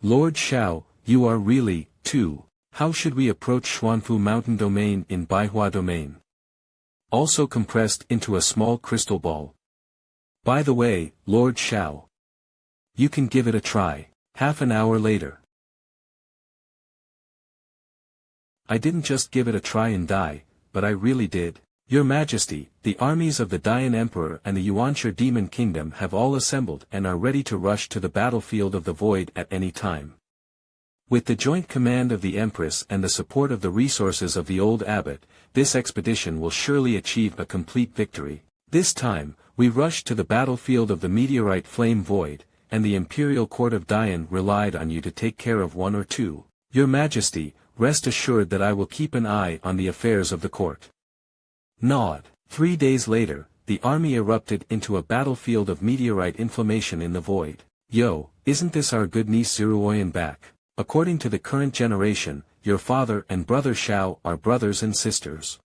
Lord Shao, you are really, too. How should we approach Xuanfu Mountain Domain in Baihua Domain? Also compressed into a small crystal ball. By the way, Lord Shao, you can give it a try. Half an hour later. I didn't just give it a try and die, but I really did. Your Majesty, the armies of the Dian Emperor and the Yuanshi Demon Kingdom have all assembled and are ready to rush to the battlefield of the void at any time. With the joint command of the Empress and the support of the resources of the old abbot, this expedition will surely achieve a complete victory. This time, we rushed to the battlefield of the meteorite flame void, and the Imperial Court of Dian relied on you to take care of one or two. Your Majesty, rest assured that I will keep an eye on the affairs of the court. Nod. 3 days later, the army erupted into a battlefield of meteorite inflammation in the void. Yo, isn't this our good niece Zeruoyan back? According to the current generation, your father and brother Shao are brothers and sisters.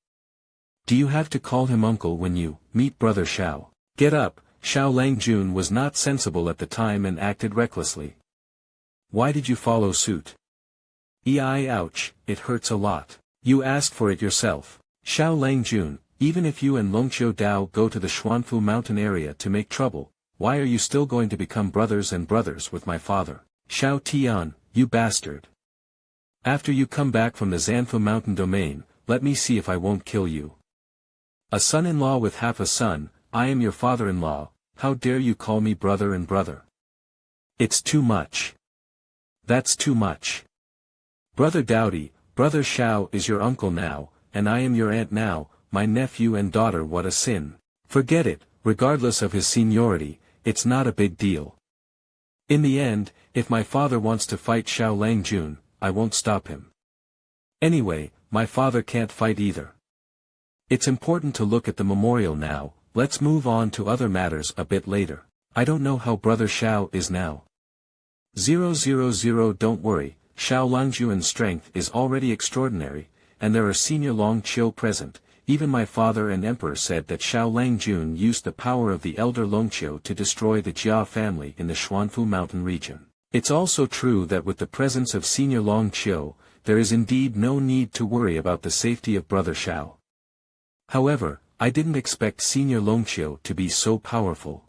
Do you have to call him uncle when you meet brother Shao? Get up, Shao Langjun was not sensible at the time and acted recklessly. Why did you follow suit? Ouch, it hurts a lot. You asked for it yourself. Shao Langjun, even if you and Longqiu Dao go to the Xuanfu mountain area to make trouble, why are you still going to become brothers and brothers with my father? Shao Tian, you bastard. After you come back from the Zanfu mountain domain, let me see if I won't kill you. A son-in-law with half a son, I am your father-in-law, how dare you call me brother and brother? It's too much. That's too much. Brother Dowdy, brother Shao is your uncle now, and I am your aunt now, my nephew and daughter. What a sin. Forget it, regardless of his seniority, it's not a big deal. In the end, if my father wants to fight Shao Langjun, I won't stop him. Anyway, my father can't fight either. It's important to look at the memorial now, let's move on to other matters a bit later. I don't know how brother Shao is now. 000 Don't worry, Shao Langjun's strength is already extraordinary, and there are senior Longqiu present. Even my father and emperor said that Shao Langjun used the power of the elder Longqiu to destroy the Jia family in the Xuanfu mountain region. It's also true that with the presence of senior Longqiu, there is indeed no need to worry about the safety of brother Shao. However, I didn't expect senior Longqiu to be so powerful.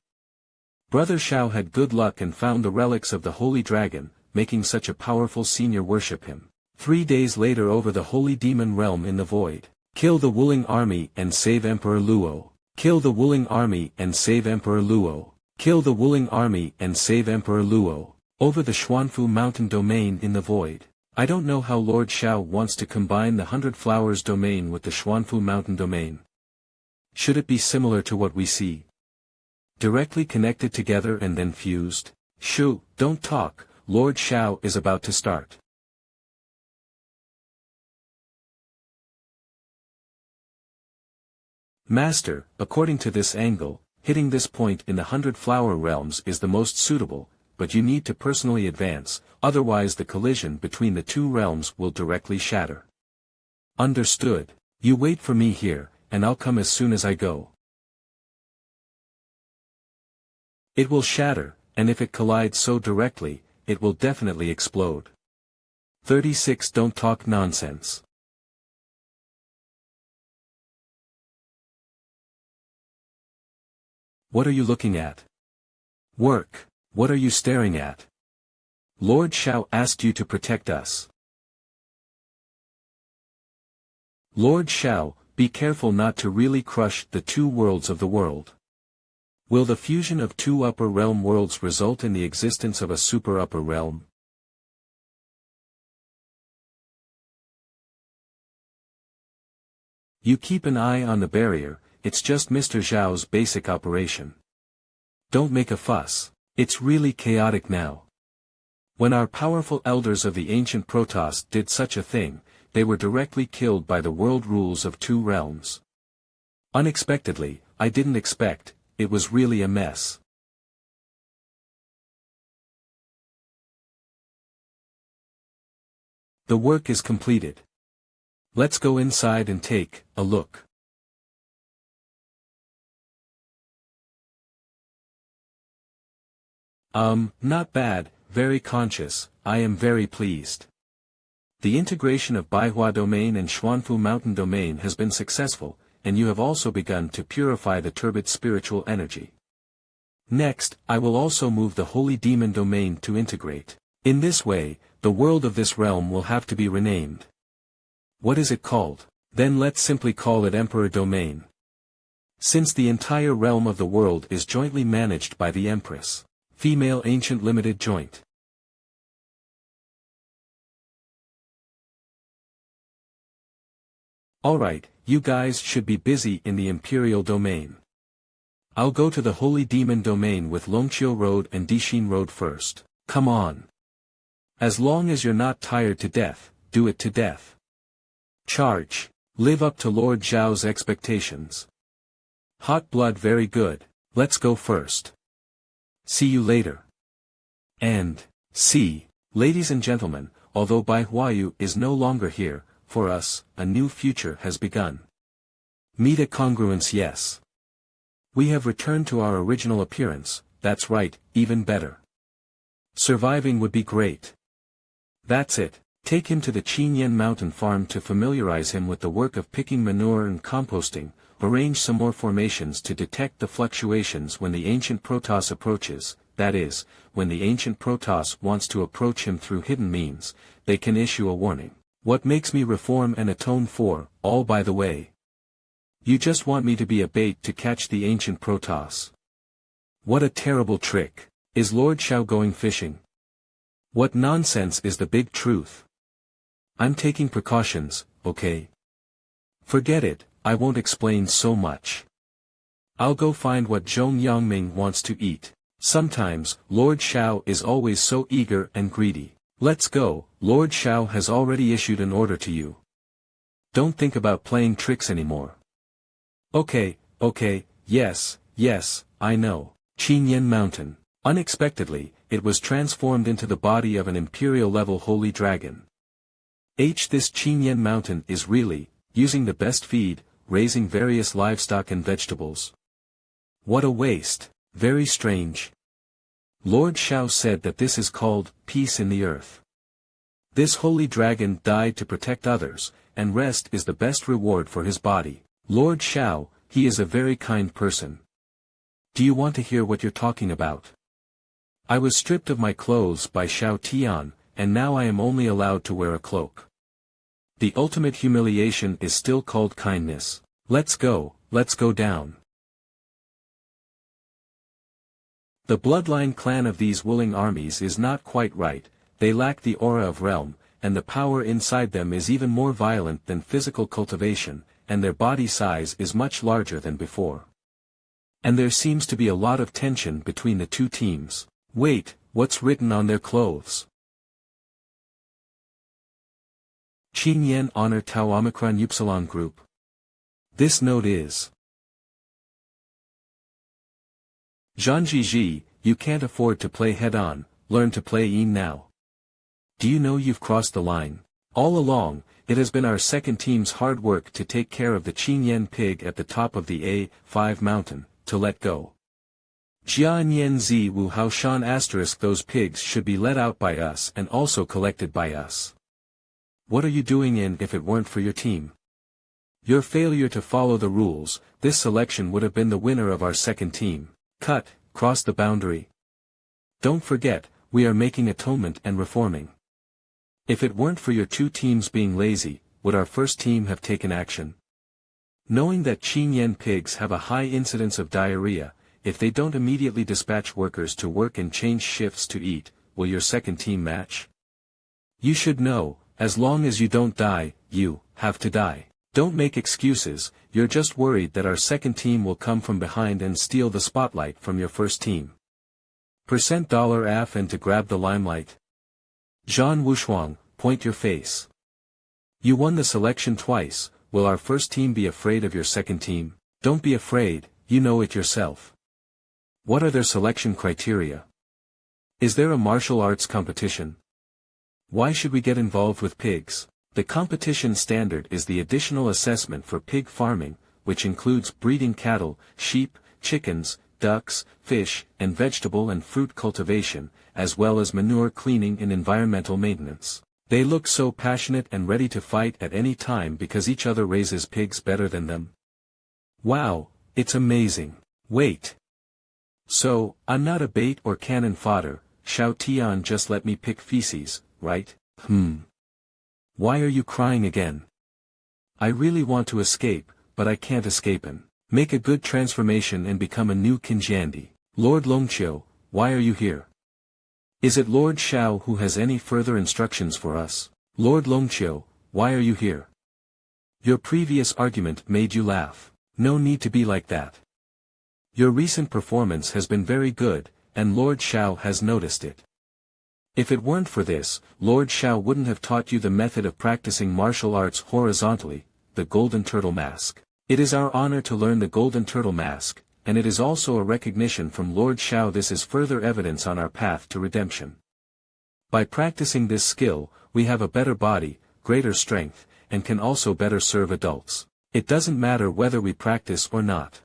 Brother Shao had good luck and found the relics of the Holy Dragon, making such a powerful senior worship him. 3 days later over the Holy Demon realm in the void. Kill the Wuling army and save Emperor Luo. Kill the Wuling army and save Emperor Luo. Kill the Wuling army and save Emperor Luo. Over the Xuanfu mountain domain in the void. I don't know how Lord Shao wants to combine the 100 Flowers domain with the Xuanfu mountain domain. Should it be similar to what we see? Directly connected together and then fused? Shoo, don't talk, Lord Shao is about to start. Master, according to this angle, hitting this point in the 100 Flower realms is the most suitable, but you need to personally advance, otherwise the collision between the two realms will directly shatter. Understood. You wait for me here, and I'll come as soon as I go. It will shatter, and if it collides so directly, it will definitely explode. 36 Don't talk nonsense. What are you looking at? Work. What are you staring at? Lord Shao asked you to protect us. Lord Shao, be careful not to really crush the two worlds of the world. Will the fusion of two upper realm worlds result in the existence of a super upper realm? You keep an eye on the barrier, it's just Mr. Zhao's basic operation. Don't make a fuss, it's really chaotic now. When our powerful elders of the ancient Protoss did such a thing, they were directly killed by the world rules of two realms. Unexpectedly, I didn't expect, it was really a mess. The work is completed. Let's go inside and take a look. Not bad, very conscious, I am very pleased. The integration of Baihua domain and Xuanfu mountain domain has been successful, and you have also begun to purify the turbid spiritual energy. Next, I will also move the holy demon domain to integrate. In this way, the world of this realm will have to be renamed. What is it called? Then let's simply call it Emperor domain. Since the entire realm of the world is jointly managed by the Empress, female ancient limited joint. Alright, you guys should be busy in the Imperial domain. I'll go to the Holy Demon domain with Longqiu Road and Dixin Road first. Come on. As long as you're not tired to death, do it to death. Charge. Live up to Lord Zhao's expectations. Hot blood very good, let's go first. See you later. And, see, ladies and gentlemen, although Bai Huayu is no longer here, for us, a new future has begun. Meta congruence yes. We have returned to our original appearance, that's right, even better. Surviving would be great. That's it, take him to the Chinen mountain farm to familiarize him with the work of picking manure and composting, arrange some more formations to detect the fluctuations when the ancient Protoss approaches, that is, when the ancient Protoss wants to approach him through hidden means, they can issue a warning. What makes me reform and atone for, all by the way? You just want me to be a bait to catch the ancient Protoss. What a terrible trick. Is Lord Shao going fishing? What nonsense is the big truth? I'm taking precautions, okay? Forget it, I won't explain so much. I'll go find what Zhong Yangming wants to eat. Sometimes, Lord Shao is always so eager and greedy. Let's go, Lord Shao has already issued an order to you. Don't think about playing tricks anymore. Okay, yes, I know. Chinen Mountain. Unexpectedly, it was transformed into the body of an imperial-level holy dragon. This Chinen Mountain is really, using the best feed, raising various livestock and vegetables. What a waste, very strange. Lord Shao said that this is called, peace in the earth. This holy dragon died to protect others, and rest is the best reward for his body. Lord Shao, he is a very kind person. Do you want to hear what you're talking about? I was stripped of my clothes by Shao Tian, and now I am only allowed to wear a cloak. The ultimate humiliation is still called kindness. Let's go down. The bloodline clan of these willing armies is not quite right, they lack the aura of realm, and the power inside them is even more violent than physical cultivation, and their body size is much larger than before. And there seems to be a lot of tension between the two teams. Wait, what's written on their clothes? Chinen Honor Tau Omicron Upsilon Group. This note is: Zhanjiji, you can't afford to play head-on, learn to play Yin now. Do you know you've crossed the line? All along, It has been our second team's hard work to take care of the Chinen pig at the top of the A5 mountain, to let go. Jia Nian Zi Wu Hao Shan * those pigs should be let out by us and also collected by us. What are you doing in if it weren't for your team? Your failure to follow the rules, this selection would have been the winner of our second team. Cut, cross the boundary. Don't forget, we are making atonement and reforming. If it weren't for your two teams being lazy, would our first team have taken action? Knowing that Chinen pigs have a high incidence of diarrhea, if they don't immediately dispatch workers to work and change shifts to eat, will your second team match? You should know, as long as you don't die, you have to die. Don't make excuses, you're just worried that our second team will come from behind and steal the spotlight from your first team. $F and to grab the limelight. Zhan Wushuang, point your face. You won the selection twice, will our first team be afraid of your second team? Don't be afraid, you know it yourself. What are their selection criteria? Is there a martial arts competition? Why should we get involved with pigs? The competition standard is the additional assessment for pig farming, which includes breeding cattle, sheep, chickens, ducks, fish, and vegetable and fruit cultivation, as well as manure cleaning and environmental maintenance. They look so passionate and ready to fight at any time because each other raises pigs better than them. Wow, it's amazing. Wait. So, I'm not a bait or cannon fodder, Xiao Tian just let me pick feces, right? Why are you crying again? I really want to escape, but I can't escape him. Make a good transformation and become a new Kinjiandi. Lord Longqiu, why are you here? Is it Lord Xiao who has any further instructions for us? Lord Longqiu, why are you here? Your previous argument made you laugh. No need to be like that. Your recent performance has been very good, and Lord Xiao has noticed it. If it weren't for this, Lord Xiao wouldn't have taught you the method of practicing martial arts horizontally, the Golden Turtle Mask. It is our honor to learn the Golden Turtle Mask, and it is also a recognition from Lord Xiao. This is further evidence on our path to redemption. By practicing this skill, we have a better body, greater strength, and can also better serve adults. It doesn't matter whether we practice or not.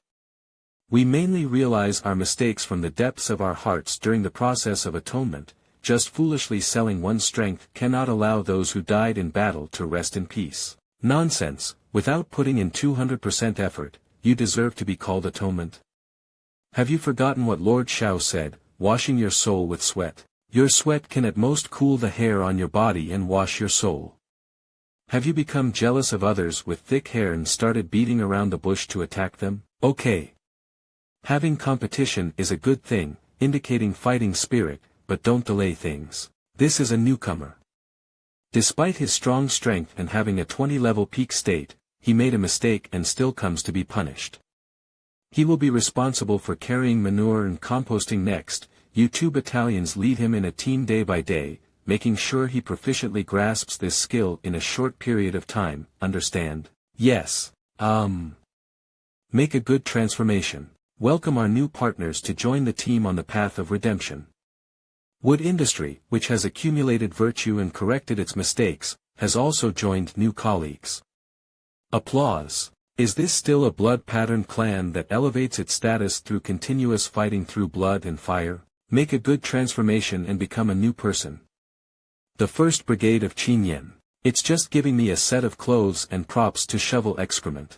We mainly realize our mistakes from the depths of our hearts during the process of atonement. Just foolishly selling one's strength cannot allow those who died in battle to rest in peace. Nonsense, without putting in 200% effort, you deserve to be called atonement. Have you forgotten what Lord Xiao said, washing your soul with sweat? Your sweat can at most cool the hair on your body and wash your soul. Have you become jealous of others with thick hair and started beating around the bush to attack them? Okay. Having competition is a good thing, indicating fighting spirit, but don't delay things. This is a newcomer. Despite his strong strength and having a 20-level peak state, he made a mistake and still comes to be punished. He will be responsible for carrying manure and composting next. You two battalions lead him in a team day by day, making sure he proficiently grasps this skill in a short period of time, understand? Yes. Make a good transformation. Welcome our new partners to join the team on the path of redemption. Wood industry, which has accumulated virtue and corrected its mistakes, has also joined new colleagues. Applause. Is this still a blood-patterned clan that elevates its status through continuous fighting through blood and fire? Make a good transformation and become a new person. The 1st Brigade of Chinen. It's just giving me a set of clothes and props to shovel excrement.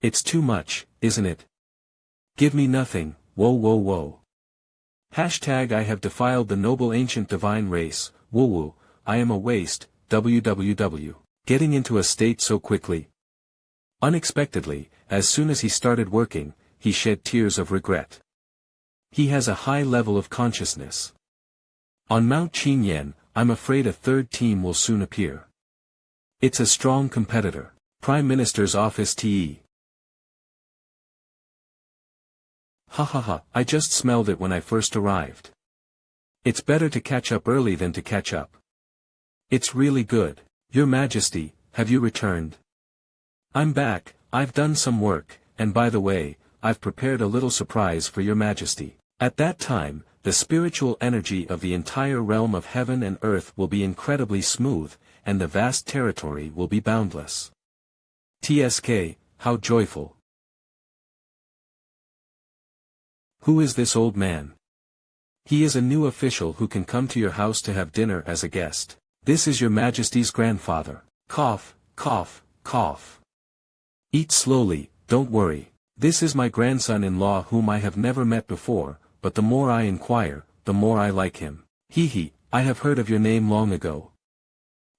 It's too much, isn't it? Give me nothing, whoa whoa whoa. Hashtag I have defiled the noble ancient divine race, woo woo, I am a waste, www. Getting into a state so quickly. Unexpectedly, as soon as he started working, he shed tears of regret. He has a high level of consciousness. On Mount Chinen, I'm afraid a third team will soon appear. It's a strong competitor. Prime Minister's Office TE. Ha, I just smelled it when I first arrived. It's better to catch up early than to catch up. It's really good. Your Majesty, have you returned? I'm back, I've done some work, and by the way, I've prepared a little surprise for your Majesty. At that time, the spiritual energy of the entire realm of heaven and earth will be incredibly smooth, and the vast territory will be boundless. TSK, how joyful. Who is this old man? He is a new official who can come to your house to have dinner as a guest. This is your Majesty's grandfather. Cough, cough, cough. Eat slowly, don't worry. This is my grandson-in-law whom I have never met before, but the more I inquire, the more I like him. Hee, I have heard of your name long ago.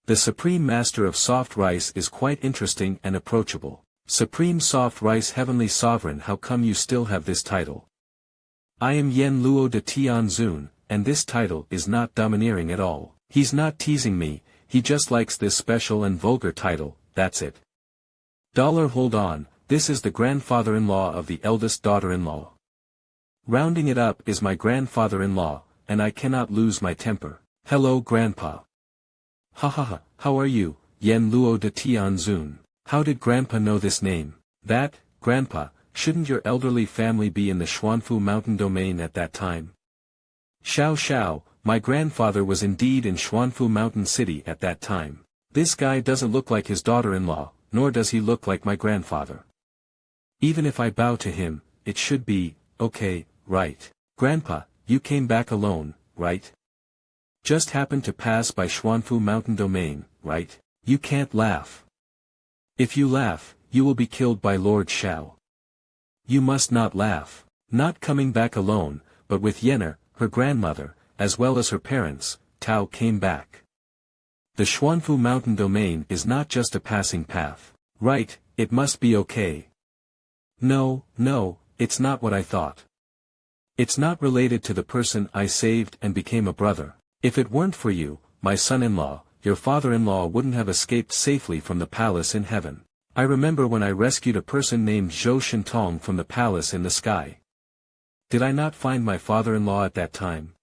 The Supreme Master of Soft Rice is quite interesting and approachable. Supreme Soft Rice Heavenly Sovereign, how come you still have this title? I am Yen Luo de Tianzun, and this title is not domineering at all. He's not teasing me, he just likes this special and vulgar title, that's it. Hold on, this is the grandfather-in-law of the eldest daughter-in-law. Rounding it up is my grandfather-in-law, and I cannot lose my temper. Hello Grandpa. Ha ha ha, how are you, Yen Luo de Tianzun? How did Grandpa know this name? That, Grandpa, shouldn't your elderly family be in the Xuanfu mountain domain at that time? Xiao, my grandfather was indeed in Xuanfu mountain city at that time. This guy doesn't look like his daughter-in-law, nor does he look like my grandfather. Even if I bow to him, it should be, okay, right. Grandpa, you came back alone, right? Just happened to pass by Xuanfu mountain domain, right? You can't laugh. If you laugh, you will be killed by Lord Xiao. You must not laugh. Not coming back alone, but with Yenner, her grandmother, as well as her parents, Tao came back. The Xuanfu mountain domain is not just a passing path. Right, it must be okay. No, it's not what I thought. It's not related to the person I saved and became a brother. If it weren't for you, my son-in-law, your father-in-law wouldn't have escaped safely from the palace in heaven. I remember when I rescued a person named Zhou Shintong from the palace in the sky. Did I not find my father-in-law at that time?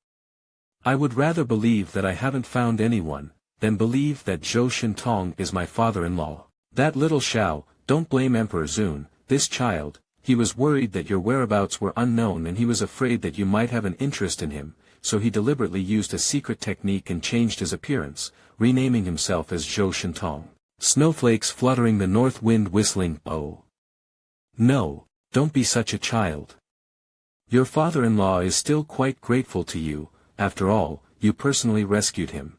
I would rather believe that I haven't found anyone, than believe that Zhou Shintong is my father-in-law. That little Xiao, don't blame Emperor Zun, this child, he was worried that your whereabouts were unknown and he was afraid that you might have an interest in him, so he deliberately used a secret technique and changed his appearance, renaming himself as Zhou Shintong. Snowflakes fluttering, the north wind whistling. Oh. No, don't be such a child. Your father-in-law is still quite grateful to you, after all, you personally rescued him.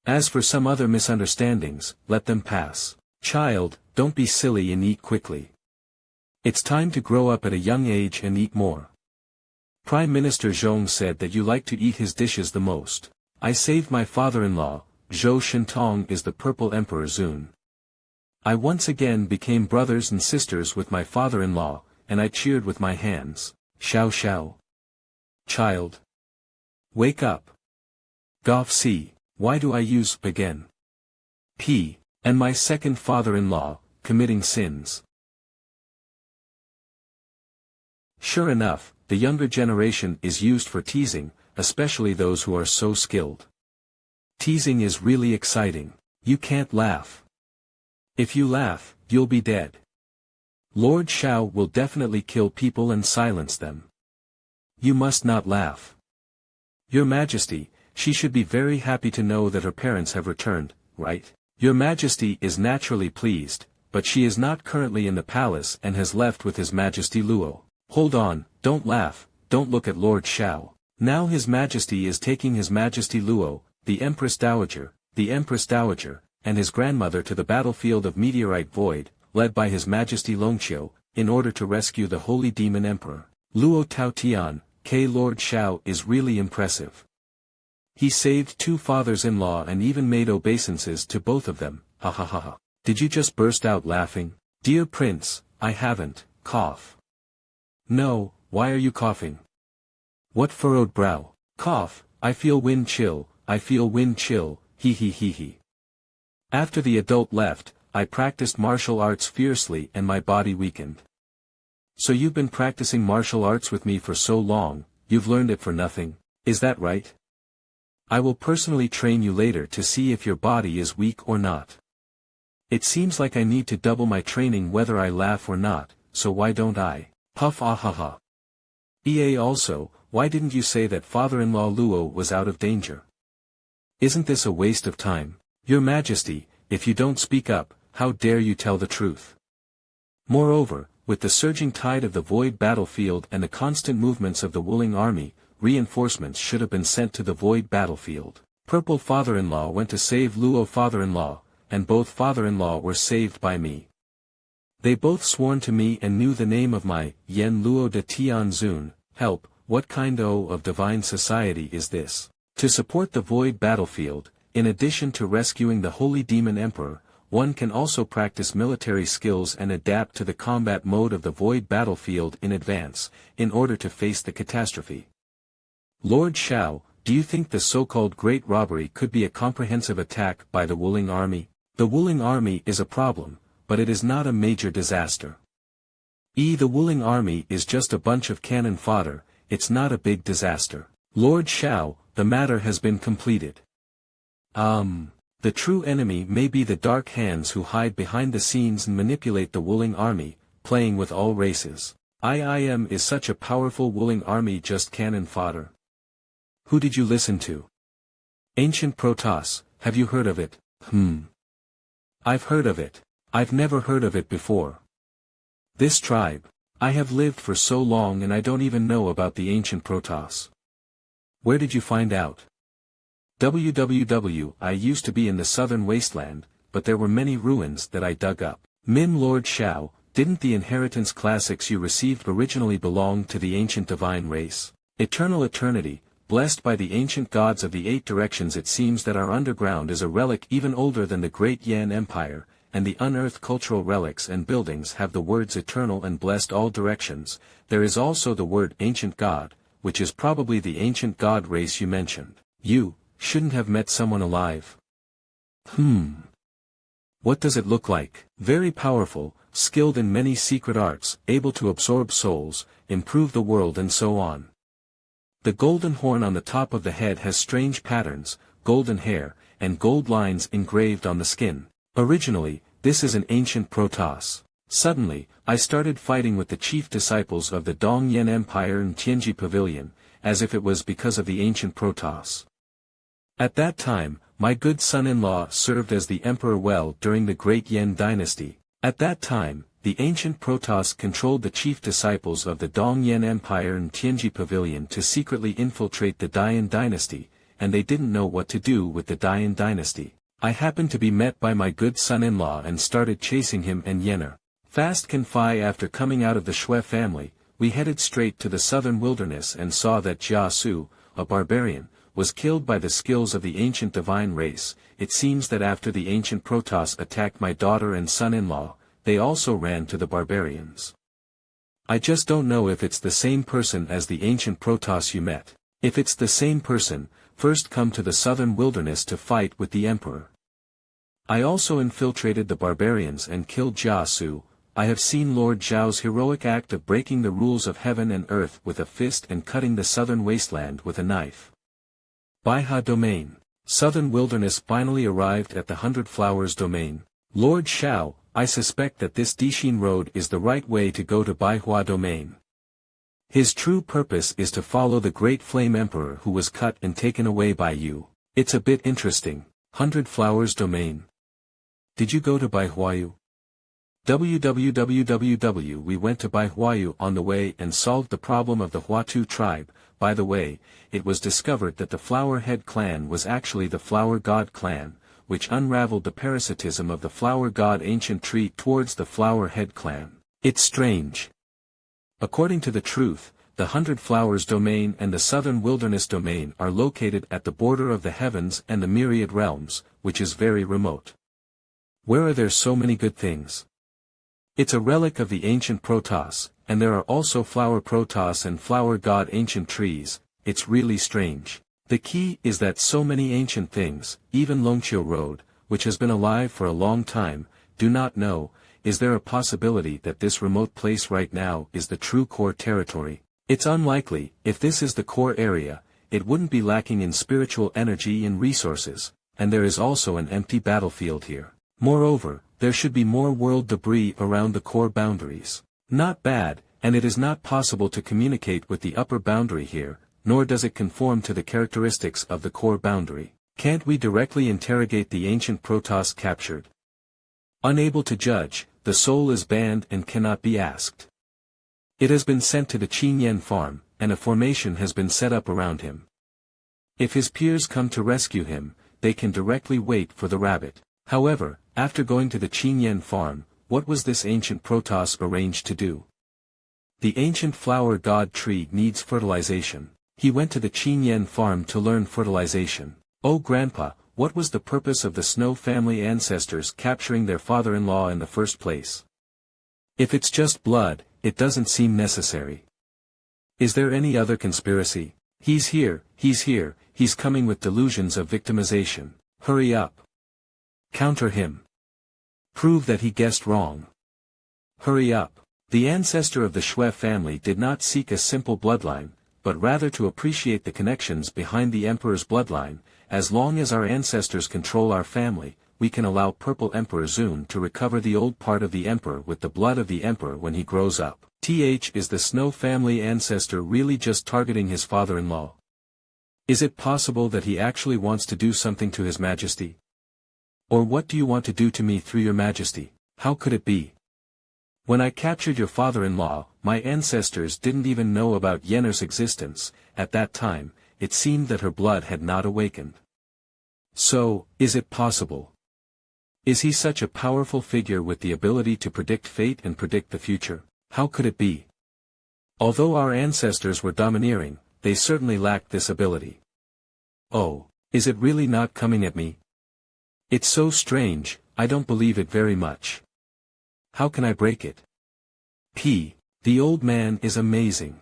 As for some other misunderstandings, let them pass. Child, don't be silly and eat quickly. It's time to grow up at a young age and eat more. Prime Minister Zhong said that you like to eat his dishes the most. I saved my father-in-law, Zhou Shintong is the purple Emperor Zun. I once again became brothers and sisters with my father-in-law, and I cheered with my hands. Xiao. Child. Wake up. Goff C. Why do I use again? P. And my second father-in-law, committing sins. Sure enough, the younger generation is used for teasing, especially those who are so skilled. Teasing is really exciting. You can't laugh. If you laugh, you'll be dead. Lord Xiao will definitely kill people and silence them. You must not laugh. Your Majesty, she should be very happy to know that her parents have returned, right? Your Majesty is naturally pleased, but she is not currently in the palace and has left with His Majesty Luo. Hold on, don't laugh, don't look at Lord Xiao. Now His Majesty is taking His Majesty Luo, the Empress Dowager, and his grandmother to the battlefield of Meteorite Void, led by His Majesty Longqiu, in order to rescue the Holy Demon Emperor. Luo Taotian, Lord Xiao is really impressive. He saved 2 fathers-in-law and even made obeisances to both of them, ha ha ha ha. Did you just burst out laughing? Dear Prince, I haven't, cough. No, why are you coughing? What furrowed brow? Cough, I feel wind chill, he. After the adult left, I practiced martial arts fiercely and my body weakened. So you've been practicing martial arts with me for so long, you've learned it for nothing, is that right? I will personally train you later to see if your body is weak or not. It seems like I need to double my training whether I laugh or not, so why don't I? Puff ah ha ha. EA also, why didn't you say that father-in-law Luo was out of danger? Isn't this a waste of time? Your Majesty, if you don't speak up, how dare you tell the truth? Moreover, with the surging tide of the void battlefield and the constant movements of the Wuling army, reinforcements should have been sent to the void battlefield. Purple father-in-law went to save Luo father-in-law, and both father-in-law were saved by me. They both sworn to me and knew the name of my Yen Luo de Tianzun. Help, what kind of divine society is this? To support the void battlefield, in addition to rescuing the holy demon emperor, one can also practice military skills and adapt to the combat mode of the void battlefield in advance, in order to face the catastrophe. Lord Shao, do you think the so-called Great Robbery could be a comprehensive attack by the Wuling army? The Wuling army is a problem, but it is not a major disaster. The Wuling army is just a bunch of cannon fodder, it's not a big disaster. Lord Shao, the matter has been completed. The true enemy may be the dark hands who hide behind the scenes and manipulate the Wuling army, playing with all races. Is such a powerful Wuling army just cannon fodder? Who did you listen to? Ancient Protoss, have you heard of it? I've heard of it. I've never heard of it before. This tribe. I have lived for so long and I don't even know about the ancient Protoss. Where did you find out? I used to be in the southern wasteland, but there were many ruins that I dug up. Lord Shao, didn't the inheritance classics you received originally belong to the ancient divine race? Eternal eternity, blessed by the ancient gods of the 8 directions. It seems that our underground is a relic even older than the great Yan Empire, and the unearthed cultural relics and buildings have the words eternal and blessed all directions. There is also the word ancient god, which is probably the ancient god race you mentioned. You shouldn't have met someone alive. What does it look like? Very powerful, skilled in many secret arts, able to absorb souls, improve the world and so on. The golden horn on the top of the head has strange patterns, golden hair, and gold lines engraved on the skin. Originally, this is an ancient Protoss. Suddenly, I started fighting with the chief disciples of the Dong Yen Empire in Tianji Pavilion, as if it was because of the ancient Protoss. At that time, my good son-in-law served as the emperor well during the Great Yen dynasty. At that time, the ancient Protoss controlled the chief disciples of the Dong Yen Empire in Tianji Pavilion to secretly infiltrate the Dayan dynasty, and they didn't know what to do with the Dayan dynasty. I happened to be met by my good son-in-law and started chasing him and Yener. Fast can fly. After coming out of the Shui family, we headed straight to the southern wilderness and saw that Jia Su, a barbarian, was killed by the skills of the ancient divine race. It seems that after the ancient Protoss attacked my daughter and son-in-law, they also ran to the barbarians. I just don't know if it's the same person as the ancient Protoss you met. If it's the same person, first come to the southern wilderness to fight with the emperor. I also infiltrated the barbarians and killed Jia Su. I have seen Lord Zhao's heroic act of breaking the rules of heaven and earth with a fist and cutting the southern wasteland with a knife. Baiha Domain. Southern wilderness finally arrived at the 100 Flowers Domain. Lord Shao, I suspect that this Dixin Road is the right way to go to Baihua Domain. His true purpose is to follow the great flame emperor who was cut and taken away by you. It's a bit interesting. 100 Flowers Domain. Did you go to Baihuayu? We went to Baihuayu on the way and solved the problem of the Huatu tribe. By the way, it was discovered that the Flower Head clan was actually the Flower God clan, which unraveled the parasitism of the Flower God ancient tree towards the Flower Head clan. It's strange. According to the truth, the 100 Flowers Domain and the Southern Wilderness Domain are located at the border of the heavens and the myriad realms, which is very remote. Where are there so many good things? It's a relic of the ancient Protoss, and there are also Flower Protoss and Flower God ancient trees. It's really strange. The key is that so many ancient things, even Longqiu Road, which has been alive for a long time, do not know. Is there a possibility that this remote place right now is the true core territory? It's unlikely. If this is the core area, it wouldn't be lacking in spiritual energy and resources, and there is also an empty battlefield here. Moreover, there should be more world debris around the core boundaries. Not bad, and it is not possible to communicate with the upper boundary here, nor does it conform to the characteristics of the core boundary. Can't we directly interrogate the ancient Protoss captured? Unable to judge, the soul is banned and cannot be asked. It has been sent to the Chinen farm, and a formation has been set up around him. If his peers come to rescue him, they can directly wait for the rabbit. However, after going to the Chinen farm, what was this ancient Protoss arranged to do? The ancient flower god tree needs fertilization. He went to the Chinen farm to learn fertilization. Oh grandpa, what was the purpose of the Snow family ancestors capturing their father-in-law in the first place? If it's just blood, it doesn't seem necessary. Is there any other conspiracy? He's here, he's coming with delusions of victimization. Hurry up. Counter him. Prove that he guessed wrong. Hurry up. The ancestor of the Shwe family did not seek a simple bloodline, but rather to appreciate the connections behind the Emperor's bloodline. As long as our ancestors control our family, we can allow Purple Emperor Zune to recover the old part of the Emperor with the blood of the Emperor when he grows up. Is the Snow family ancestor really just targeting his father-in-law? Is it possible that he actually wants to do something to His Majesty? Or what do you want to do to me through your Majesty? How could it be? When I captured your father-in-law, my ancestors didn't even know about Yenner's existence. At that time, it seemed that her blood had not awakened. So, is it possible? Is he such a powerful figure with the ability to predict fate and predict the future? How could it be? Although our ancestors were domineering, they certainly lacked this ability. Oh, is it really not coming at me? It's so strange, I don't believe it very much. How can I break it? The old man is amazing.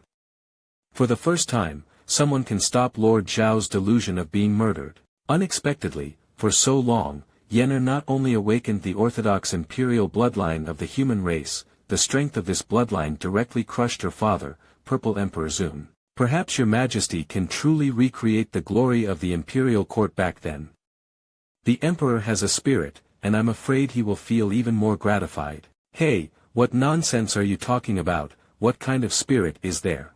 For the first time, someone can stop Lord Zhao's delusion of being murdered. Unexpectedly, for so long, Yenner not only awakened the orthodox imperial bloodline of the human race, the strength of this bloodline directly crushed her father, Purple Emperor Zune. Perhaps your Majesty can truly recreate the glory of the imperial court back then. The Emperor has a spirit, and I'm afraid he will feel even more gratified. Hey, what nonsense are you talking about? What kind of spirit is there?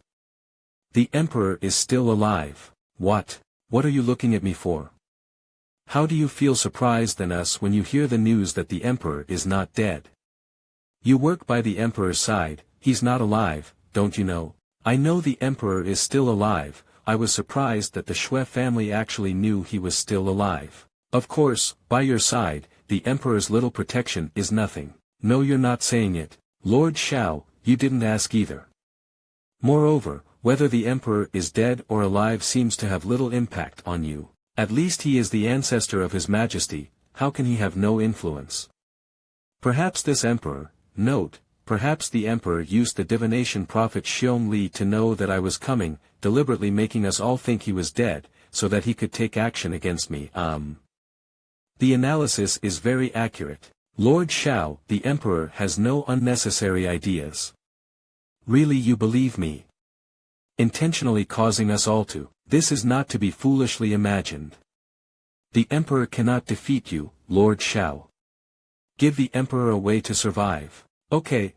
The Emperor is still alive. What? What are you looking at me for? How do you feel surprised than us when you hear the news that the Emperor is not dead? You work by the Emperor's side, he's not alive, don't you know? I know the Emperor is still alive. I was surprised that the Shwe family actually knew he was still alive. Of course, by your side, the Emperor's little protection is nothing. No, you're not saying it. Lord Zhao, you didn't ask either. Moreover, whether the Emperor is dead or alive seems to have little impact on you. At least he is the ancestor of His Majesty, how can he have no influence? Perhaps this Emperor, perhaps the Emperor used the divination prophet Xiong Li to know that I was coming, deliberately making us all think he was dead, so that he could take action against me. The analysis is very accurate. Lord Zhao, the Emperor has no unnecessary ideas. Really, you believe me? Intentionally causing us all to. This is not to be foolishly imagined. The Emperor cannot defeat you, Lord Zhao. Give the Emperor a way to survive. Okay,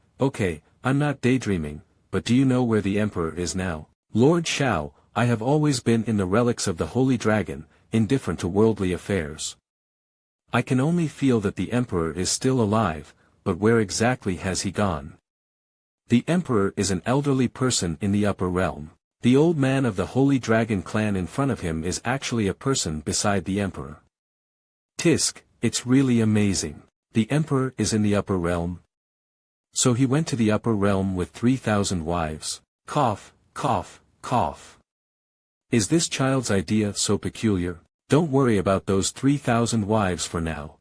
I'm not daydreaming, but do you know where the Emperor is now? Lord Zhao, I have always been in the relics of the Holy Dragon, indifferent to worldly affairs. I can only feel that the Emperor is still alive, but where exactly has he gone? The Emperor is an elderly person in the upper realm. The old man of the Holy Dragon clan in front of him is actually a person beside the Emperor. Tisk, it's really amazing. The Emperor is in the upper realm. So he went to the upper realm with 3,000 wives. Cough, cough, cough. Is this child's idea so peculiar? Don't worry about those 3,000 wives for now.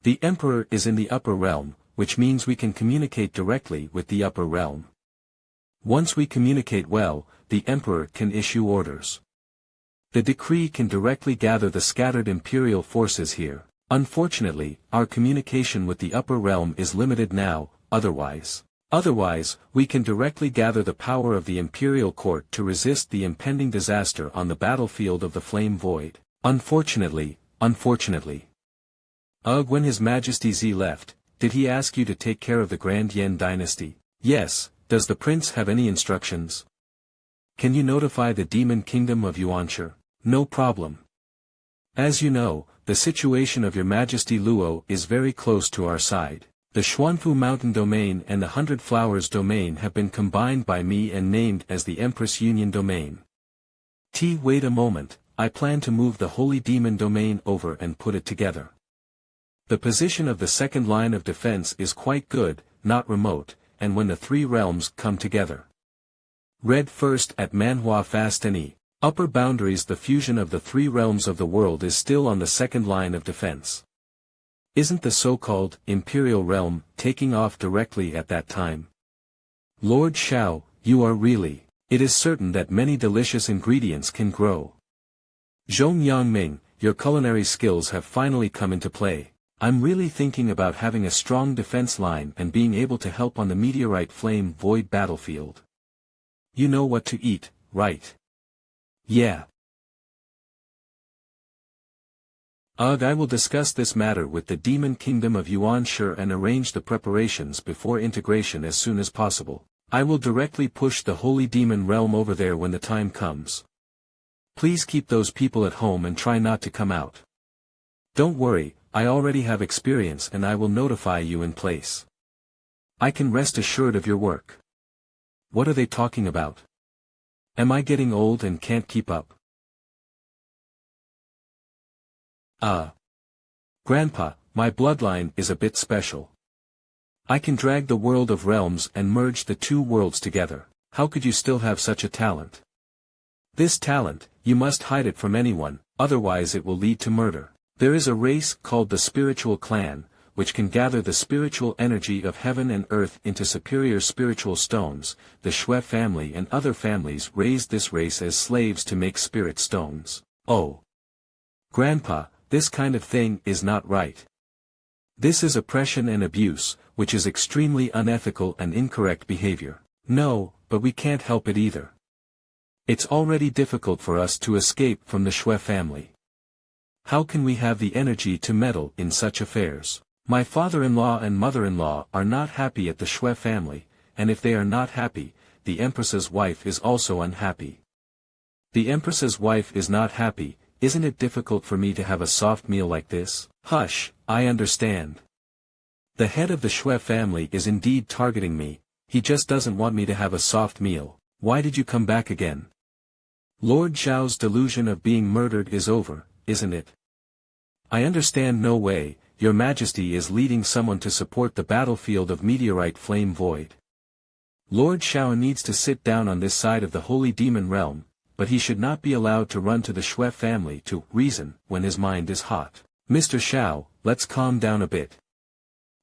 The Emperor is in the upper realm, which means we can communicate directly with the upper realm. Once we communicate well, the Emperor can issue orders. The decree can directly gather the scattered imperial forces here. Unfortunately, our communication with the upper realm is limited now, otherwise, we can directly gather the power of the imperial court to resist the impending disaster on the battlefield of the Flame Void. Unfortunately. When His Majesty Z left, did he ask you to take care of the Grand Yen dynasty? Yes. Does the prince have any instructions? Can you notify the demon kingdom of Yuanshi? No problem. As you know, the situation of Your Majesty Luo is very close to our side. The Xuanfu Mountain Domain and the 100 Flowers Domain have been combined by me and named as the Empress Union Domain. Wait a moment, I plan to move the Holy Demon Domain over and put it together. The position of the second line of defense is quite good, not remote, and when the three realms come together. Read first at MANHWA Fast and Upper boundaries. The fusion of the three realms of the world is still on the second line of defense. Isn't the so-called Imperial Realm taking off directly at that time? Lord Xiao, you are really. It is certain that many delicious ingredients can grow. Zhong Yangming, your culinary skills have finally come into play. I'm really thinking about having a strong defense line and being able to help on the meteorite flame void battlefield. You know what to eat, right? Yeah. I will discuss this matter with the Demon Kingdom of Yuan Shi and arrange the preparations before integration as soon as possible. I will directly push the Holy Demon Realm over there when the time comes. Please keep those people at home and try not to come out. Don't worry, I already have experience and I will notify you in place. I can rest assured of your work. What are they talking about? Am I getting old and can't keep up? Grandpa, my bloodline is a bit special. I can drag the world of realms and merge the two worlds together. How could you still have such a talent? This talent, you must hide it from anyone, otherwise it will lead to murder. There is a race called the Spiritual Clan, which can gather the spiritual energy of heaven and earth into superior spiritual stones. The Xue family and other families raised this race as slaves to make spirit stones. Oh. Grandpa, this kind of thing is not right. This is oppression and abuse, which is extremely unethical and incorrect behavior. No, but we can't help it either. It's already difficult for us to escape from the Xue family. How can we have the energy to meddle in such affairs? My father-in-law and mother-in-law are not happy at the Xue family, and if they are not happy, the Empress's wife is also unhappy. The Empress's wife is not happy. Isn't it difficult for me to have a soft meal like this? Hush, I understand. The head of the Xue family is indeed targeting me. He just doesn't want me to have a soft meal. Why did you come back again? Lord Zhao's delusion of being murdered is over, isn't it? I understand. No way. Your Majesty is leading someone to support the battlefield of meteorite flame void. Lord Xiao needs to sit down on this side of the Holy Demon Realm, but he should not be allowed to run to the Xue family to reason when his mind is hot. Mr. Xiao, let's calm down a bit.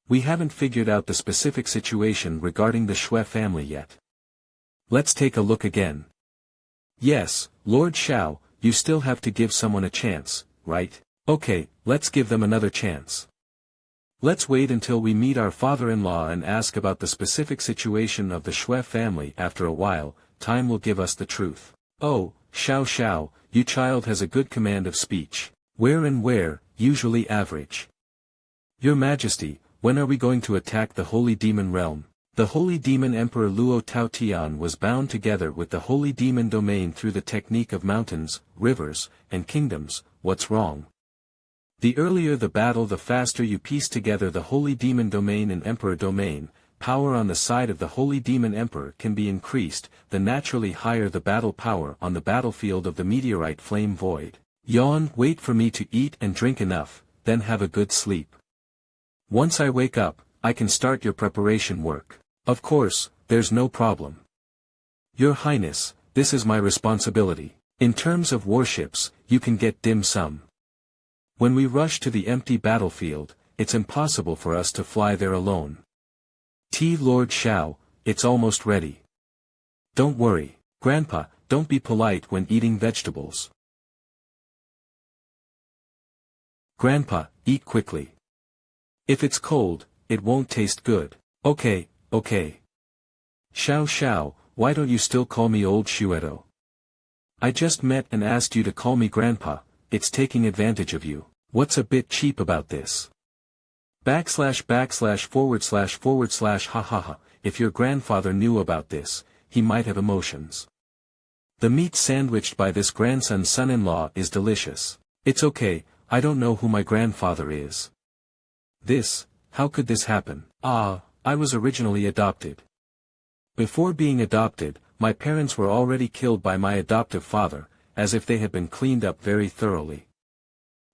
We haven't figured out the specific situation regarding the Xue family yet. Let's take a look again. Yes, Lord Xiao, you still have to give someone a chance, right? Okay, let's give them another chance. Let's wait until we meet our father-in-law and ask about the specific situation of the Xue family. After a while, time will give us the truth. Oh, Xiao, you child has a good command of speech. Where, usually average. Your Majesty, when are we going to attack the Holy Demon Realm? The Holy Demon Emperor Luo Taotian was bound together with the Holy Demon Domain through the technique of mountains, rivers, and kingdoms. What's wrong? The earlier the battle, the faster you piece together the Holy Demon Domain and Emperor Domain. Power on the side of the Holy Demon Emperor can be increased, the naturally higher the battle power on the battlefield of the meteorite flame void. Yawn, wait for me to eat and drink enough, then have a good sleep. Once I wake up, I can start your preparation work. Of course, there's no problem. Your Highness, this is my responsibility. In terms of warships, you can get dim sum. When we rush to the empty battlefield, it's impossible for us to fly there alone. Lord Xiao, it's almost ready. Don't worry, Grandpa, don't be polite when eating vegetables. Grandpa, eat quickly. If it's cold, it won't taste good. Okay. Xiao, why don't you still call me old Shuedo? I just met and asked you to call me Grandpa. It's taking advantage of you. What's a bit cheap about this? // // If your grandfather knew about this, he might have emotions. The meat sandwiched by this grandson's son-in-law is delicious. It's okay, I don't know who my grandfather is. How could this happen? I was originally adopted. Before being adopted, my parents were already killed by my adoptive father, as if they had been cleaned up very thoroughly.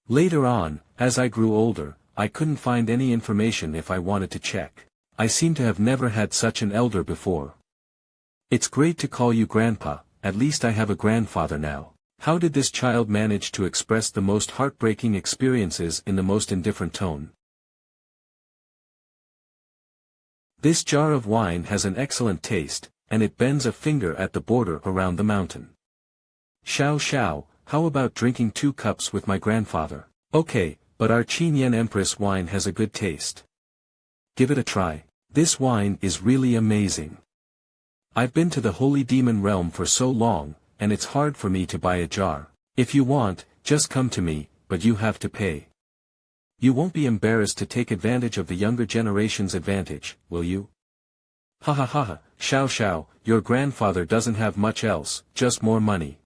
Later on, as I grew older, I couldn't find any information if I wanted to check. I seem to have never had such an elder before. It's great to call you Grandpa, at least I have a grandfather now. How did this child manage to express the most heartbreaking experiences in the most indifferent tone? This jar of wine has an excellent taste, and it bends a finger at the border around the mountain. Xiao, how about drinking 2 cups with my grandfather? Okay, but our Chinen Empress wine has a good taste. Give it a try. This wine is really amazing. I've been to the Holy Demon realm for so long, and it's hard for me to buy a jar. If you want, just come to me, but you have to pay. You won't be embarrassed to take advantage of the younger generation's advantage, will you? Ha ha ha ha, Xiao, your grandfather doesn't have much else, just more money.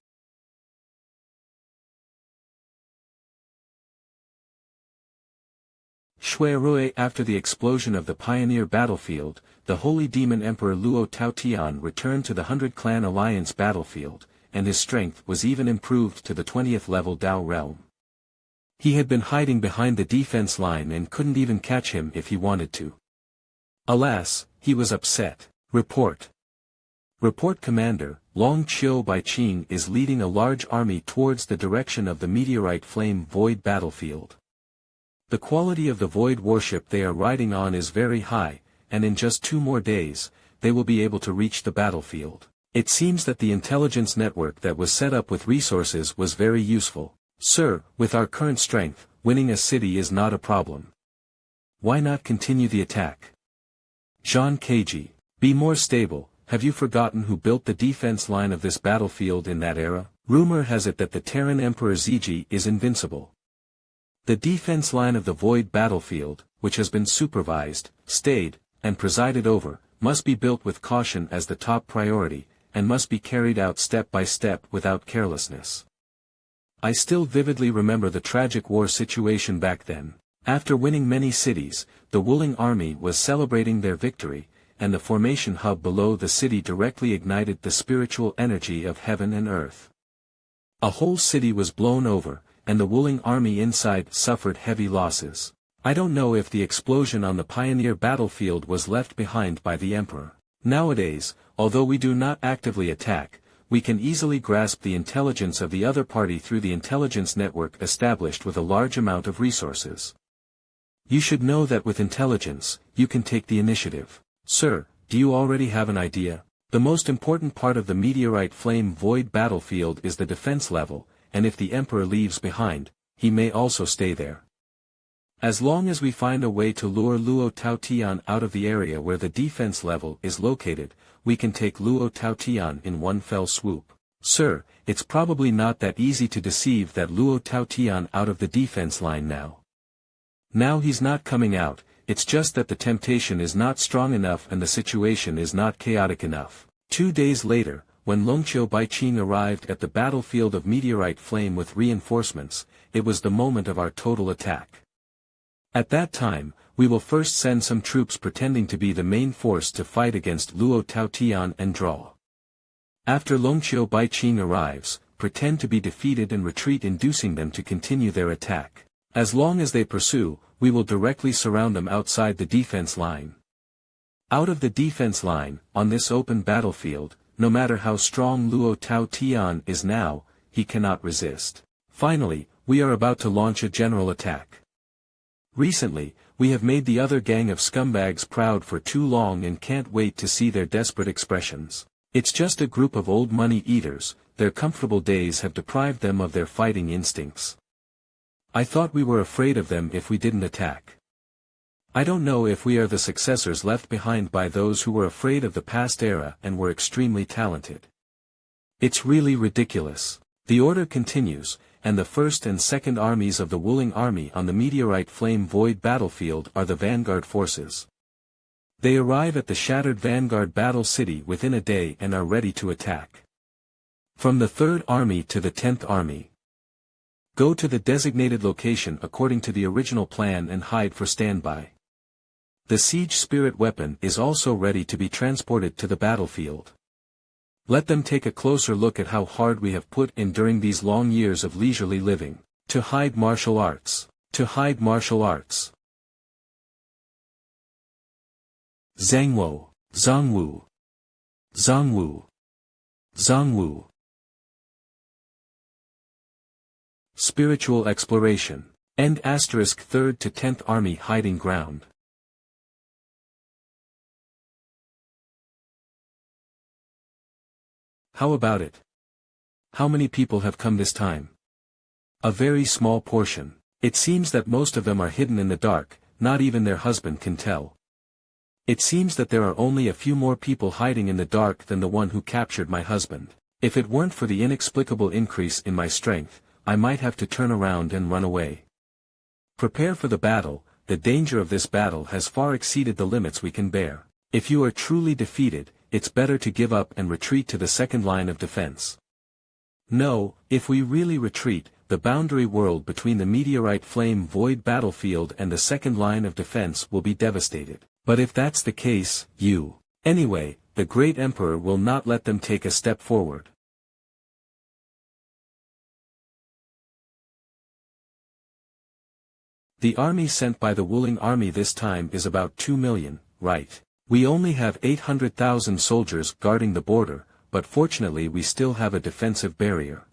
Shui After the explosion of the Pioneer battlefield, the Holy Demon Emperor Luo Taotian returned to the 100-clan alliance battlefield, and his strength was even improved to the 20th level Dao realm. He had been hiding behind the defense line and couldn't even catch him if he wanted to. Alas, he was upset. Report, Commander, Long Qiu Baiqing is leading a large army towards the direction of the meteorite flame void battlefield. The quality of the void warship they are riding on is very high, and in just 2 more days, they will be able to reach the battlefield. It seems that the intelligence network that was set up with resources was very useful. Sir, with our current strength, winning a city is not a problem. Why not continue the attack? Zhang Keiji, be more stable. Have you forgotten who built the defense line of this battlefield in that era? Rumor has it that the Terran Emperor Ziji is invincible. The defense line of the void battlefield, which has been supervised, stayed, and presided over, must be built with caution as the top priority, and must be carried out step by step without carelessness. I still vividly remember the tragic war situation back then. After winning many cities, the Wuling army was celebrating their victory, and the formation hub below the city directly ignited the spiritual energy of heaven and earth. A whole city was blown over, and the Wuling army inside suffered heavy losses. I don't know if the explosion on the Pioneer battlefield was left behind by the Emperor. Nowadays, although we do not actively attack, we can easily grasp the intelligence of the other party through the intelligence network established with a large amount of resources. You should know that with intelligence, you can take the initiative. Sir, do you already have an idea? The most important part of the meteorite flame void battlefield is the defense level, and if the Emperor leaves behind, he may also stay there. As long as we find a way to lure Luo Taotian out of the area where the defense level is located, we can take Luo Taotian in one fell swoop. Sir, it's probably not that easy to deceive that Luo Taotian out of the defense line now. Now he's not coming out, it's just that the temptation is not strong enough and the situation is not chaotic enough. 2 days later, when Longqiu Baiqing arrived at the battlefield of meteorite flame with reinforcements, it was the moment of our total attack. At that time, we will first send some troops pretending to be the main force to fight against Luo Taotian and draw. After Longqiu Baiqing arrives, pretend to be defeated and retreat, inducing them to continue their attack. As long as they pursue, we will directly surround them outside the defense line. Out of the defense line, on this open battlefield, no matter how strong Luo Taotian is now, he cannot resist. Finally, we are about to launch a general attack. Recently, we have made the other gang of scumbags proud for too long and can't wait to see their desperate expressions. It's just a group of old money eaters, their comfortable days have deprived them of their fighting instincts. I thought we were afraid of them if we didn't attack. I don't know if we are the successors left behind by those who were afraid of the past era and were extremely talented. It's really ridiculous. The order continues, and the first and second armies of the Wuling army on the meteorite flame void battlefield are the vanguard forces. They arrive at the shattered vanguard battle city within a day and are ready to attack. From the 3rd army to the 10th army. Go to the designated location according to the original plan and hide for standby. The siege spirit weapon is also ready to be transported to the battlefield. Let them take a closer look at how hard we have put in during these long years of leisurely living. To hide martial arts. To hide martial arts. Zhangwo, Zhongwu. Zhongwu. Zhongwu. Spiritual exploration. End * 3rd to 10th Army hiding ground. How about it? How many people have come this time? A very small portion. It seems that most of them are hidden in the dark, not even their husband can tell. It seems that there are only a few more people hiding in the dark than the one who captured my husband. If it weren't for the inexplicable increase in my strength, I might have to turn around and run away. Prepare for the battle. The danger of this battle has far exceeded the limits we can bear. If you are truly defeated, it's better to give up and retreat to the second line of defense. No, if we really retreat, the boundary world between the meteorite flame void battlefield and the second line of defense will be devastated. But if that's the case, Anyway, the great emperor will not let them take a step forward. The army sent by the Wuling army this time is about 2 million, right? We only have 800,000 soldiers guarding the border, but fortunately we still have a defensive barrier.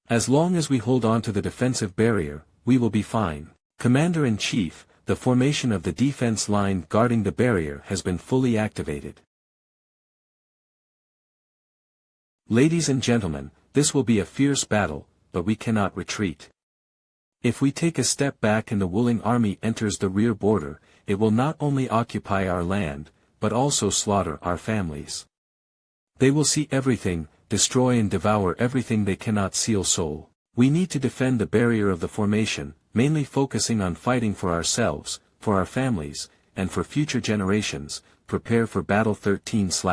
As long as we hold on to the defensive barrier, we will be fine. Commander-in-Chief, the formation of the defense line guarding the barrier has been fully activated. Ladies and gentlemen, this will be a fierce battle, but we cannot retreat. If we take a step back and the Wuling army enters the rear border, it will not only occupy our land, but also slaughter our families. They will see everything, destroy and devour everything they cannot seal soul. We need to defend the barrier of the formation, mainly focusing on fighting for ourselves, for our families, and for future generations. Prepare for battle 13 /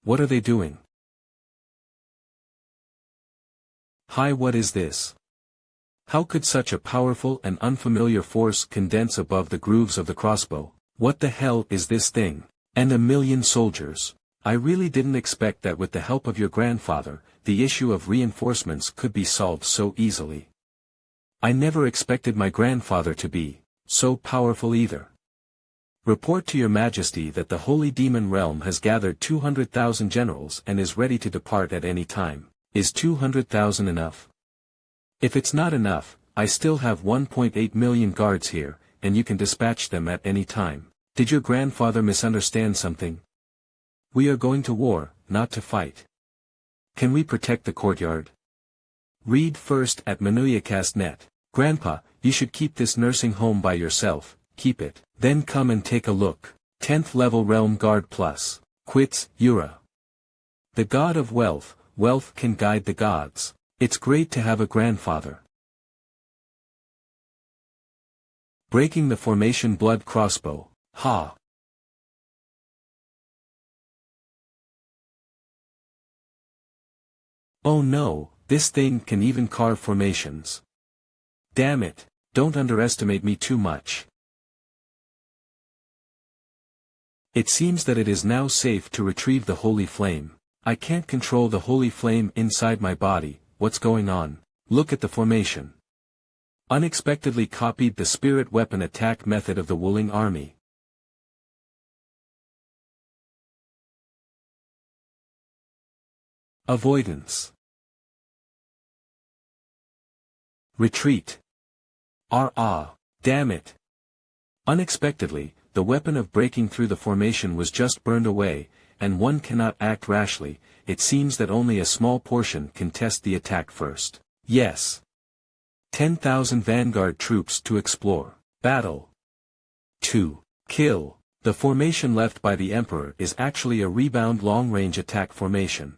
What are they doing? Hi, what is this? How could such a powerful and unfamiliar force condense above the grooves of the crossbow? What the hell is this thing? And 1 million soldiers. I really didn't expect that with the help of your grandfather, the issue of reinforcements could be solved so easily. I never expected my grandfather to be so powerful either. Report to your majesty that the holy demon realm has gathered 200,000 generals and is ready to depart at any time. Is 200,000 enough? If it's not enough, I still have 1.8 million guards here, and you can dispatch them at any time. Did your grandfather misunderstand something? We are going to war, not to fight. Can we protect the courtyard? Read first at MANHWA.net. Grandpa, you should keep this nursing home by yourself, keep it. Then come and take a look. 10th level Realm Guard Plus. Quits, Yura. The god of wealth, wealth can guide the gods. It's great to have a grandfather. Breaking the formation blood crossbow. Ha! Oh no, this thing can even carve formations. Damn it, don't underestimate me too much. It seems that it is now safe to retrieve the holy flame. I can't control the holy flame inside my body. What's going on? Look at the formation. Unexpectedly copied the spirit weapon attack method of the Wuling army. Avoidance. Retreat. Damn it. Unexpectedly, the weapon of breaking through the formation was just burned away, and one cannot act rashly. It seems that only a small portion can test the attack first. Yes. 10,000 vanguard troops to explore. Battle. 2. Kill. The formation left by the Emperor is actually a rebound long-range attack formation.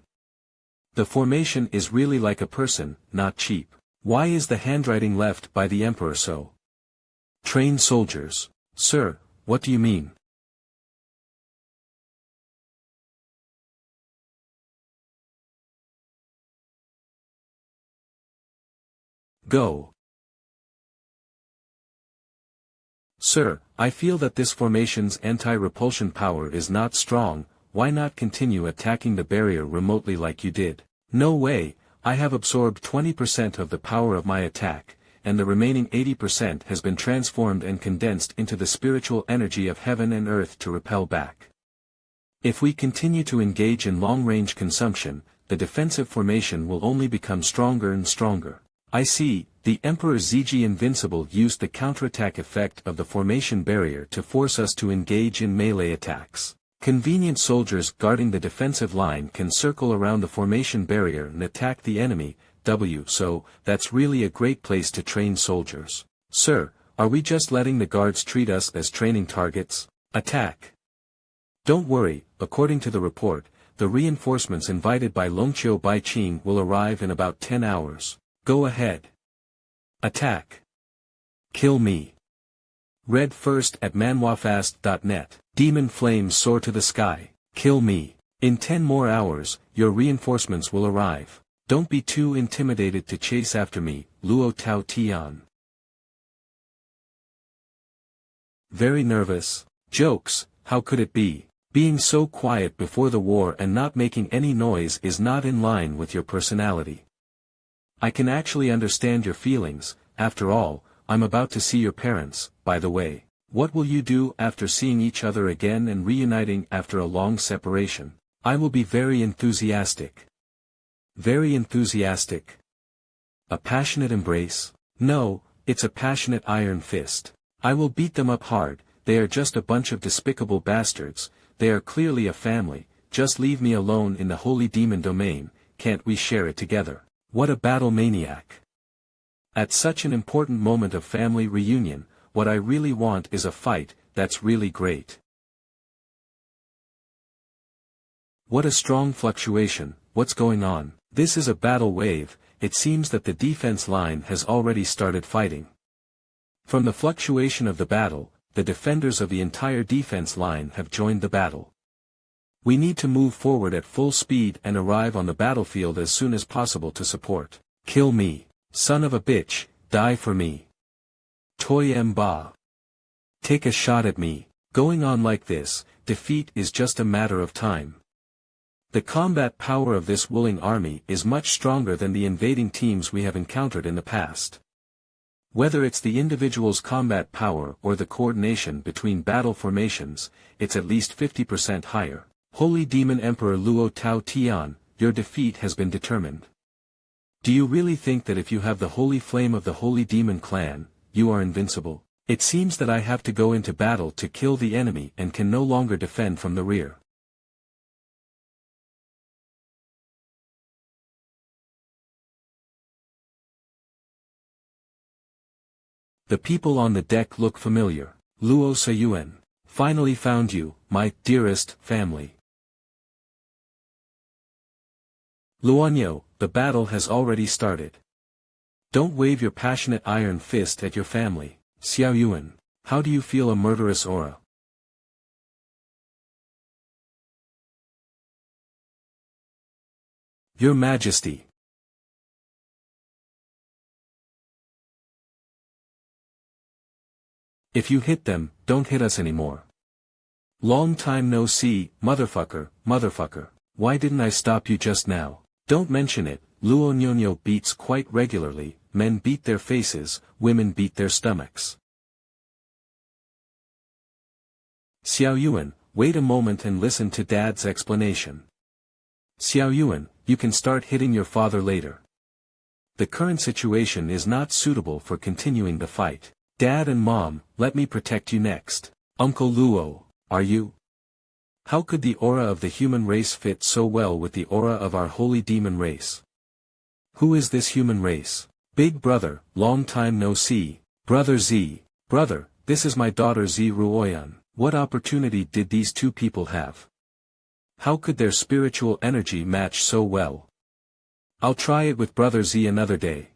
The formation is really like a person, not cheap. Why is the handwriting left by the Emperor so? Train soldiers. Sir, what do you mean? Go. Sir, I feel that this formation's anti-repulsion power is not strong. Why not continue attacking the barrier remotely like you did? No way, I have absorbed 20% of the power of my attack, and the remaining 80% has been transformed and condensed into the spiritual energy of heaven and earth to repel back. If we continue to engage in long-range consumption, the defensive formation will only become stronger and stronger. I see, the Emperor Ziji Invincible used the counterattack effect of the formation barrier to force us to engage in melee attacks. Convenient soldiers guarding the defensive line can circle around the formation barrier and attack the enemy. So, that's really a great place to train soldiers. Sir, are we just letting the guards treat us as training targets? Attack. Don't worry, according to the report, the reinforcements invited by Longqiu Baiqing will arrive in about 10 hours. Go ahead. Attack. Kill me. Read first at manhwafast.net. Demon flames soar to the sky. Kill me. In 10 more hours, your reinforcements will arrive. Don't be too intimidated to chase after me, Luo Tao Tian. Very nervous. Jokes, how could it be? Being so quiet before the war and not making any noise is not in line with your personality. I can actually understand your feelings. After all, I'm about to see your parents. By the way, what will you do after seeing each other again and reuniting after a long separation? I will be very enthusiastic. Very enthusiastic. A passionate embrace? No, it's a passionate iron fist. I will beat them up hard. They are just a bunch of despicable bastards. They are clearly a family. Just leave me alone in the holy demon domain. Can't we share it together? What a battle maniac. At such an important moment of family reunion, what I really want is a fight. That's really great. What a strong fluctuation. What's going on? This is a battle wave. It seems that the defense line has already started fighting. From the fluctuation of the battle, the defenders of the entire defense line have joined the battle. We need to move forward at full speed and arrive on the battlefield as soon as possible to support. Kill me. Son of a bitch, die for me. Toi Mba. Take a shot at me. Going on like this, defeat is just a matter of time. The combat power of this Wuling army is much stronger than the invading teams we have encountered in the past. Whether it's the individual's combat power or the coordination between battle formations, it's at least 50% higher. Holy Demon Emperor Luo Tao Tian, your defeat has been determined. Do you really think that if you have the holy flame of the Holy Demon clan, you are invincible? It seems that I have to go into battle to kill the enemy and can no longer defend from the rear. The people on the deck look familiar. Luo Sayuan. Finally found you, my dearest family. Luanyo, the battle has already started. Don't wave your passionate iron fist at your family. Xiao Yuan, how do you feel a murderous aura? Your Majesty. If you hit them, don't hit us anymore. Long time no see, motherfucker, motherfucker. Why didn't I stop you just now? Don't mention it. Luo Nyonyo beats quite regularly. Men beat their faces, women beat their stomachs. Xiao Yuan, wait a moment and listen to Dad's explanation. Xiao Yuan, you can start hitting your father later. The current situation is not suitable for continuing the fight. Dad and Mom, let me protect you next. Uncle Luo, are you? How could the aura of the human race fit so well with the aura of our holy demon race? Who is this human race? Big brother, long time no see. Brother Z. Brother, this is my daughter Z Ruoyan. What opportunity did these two people have? How could their spiritual energy match so well? I'll try it with Brother Z another day.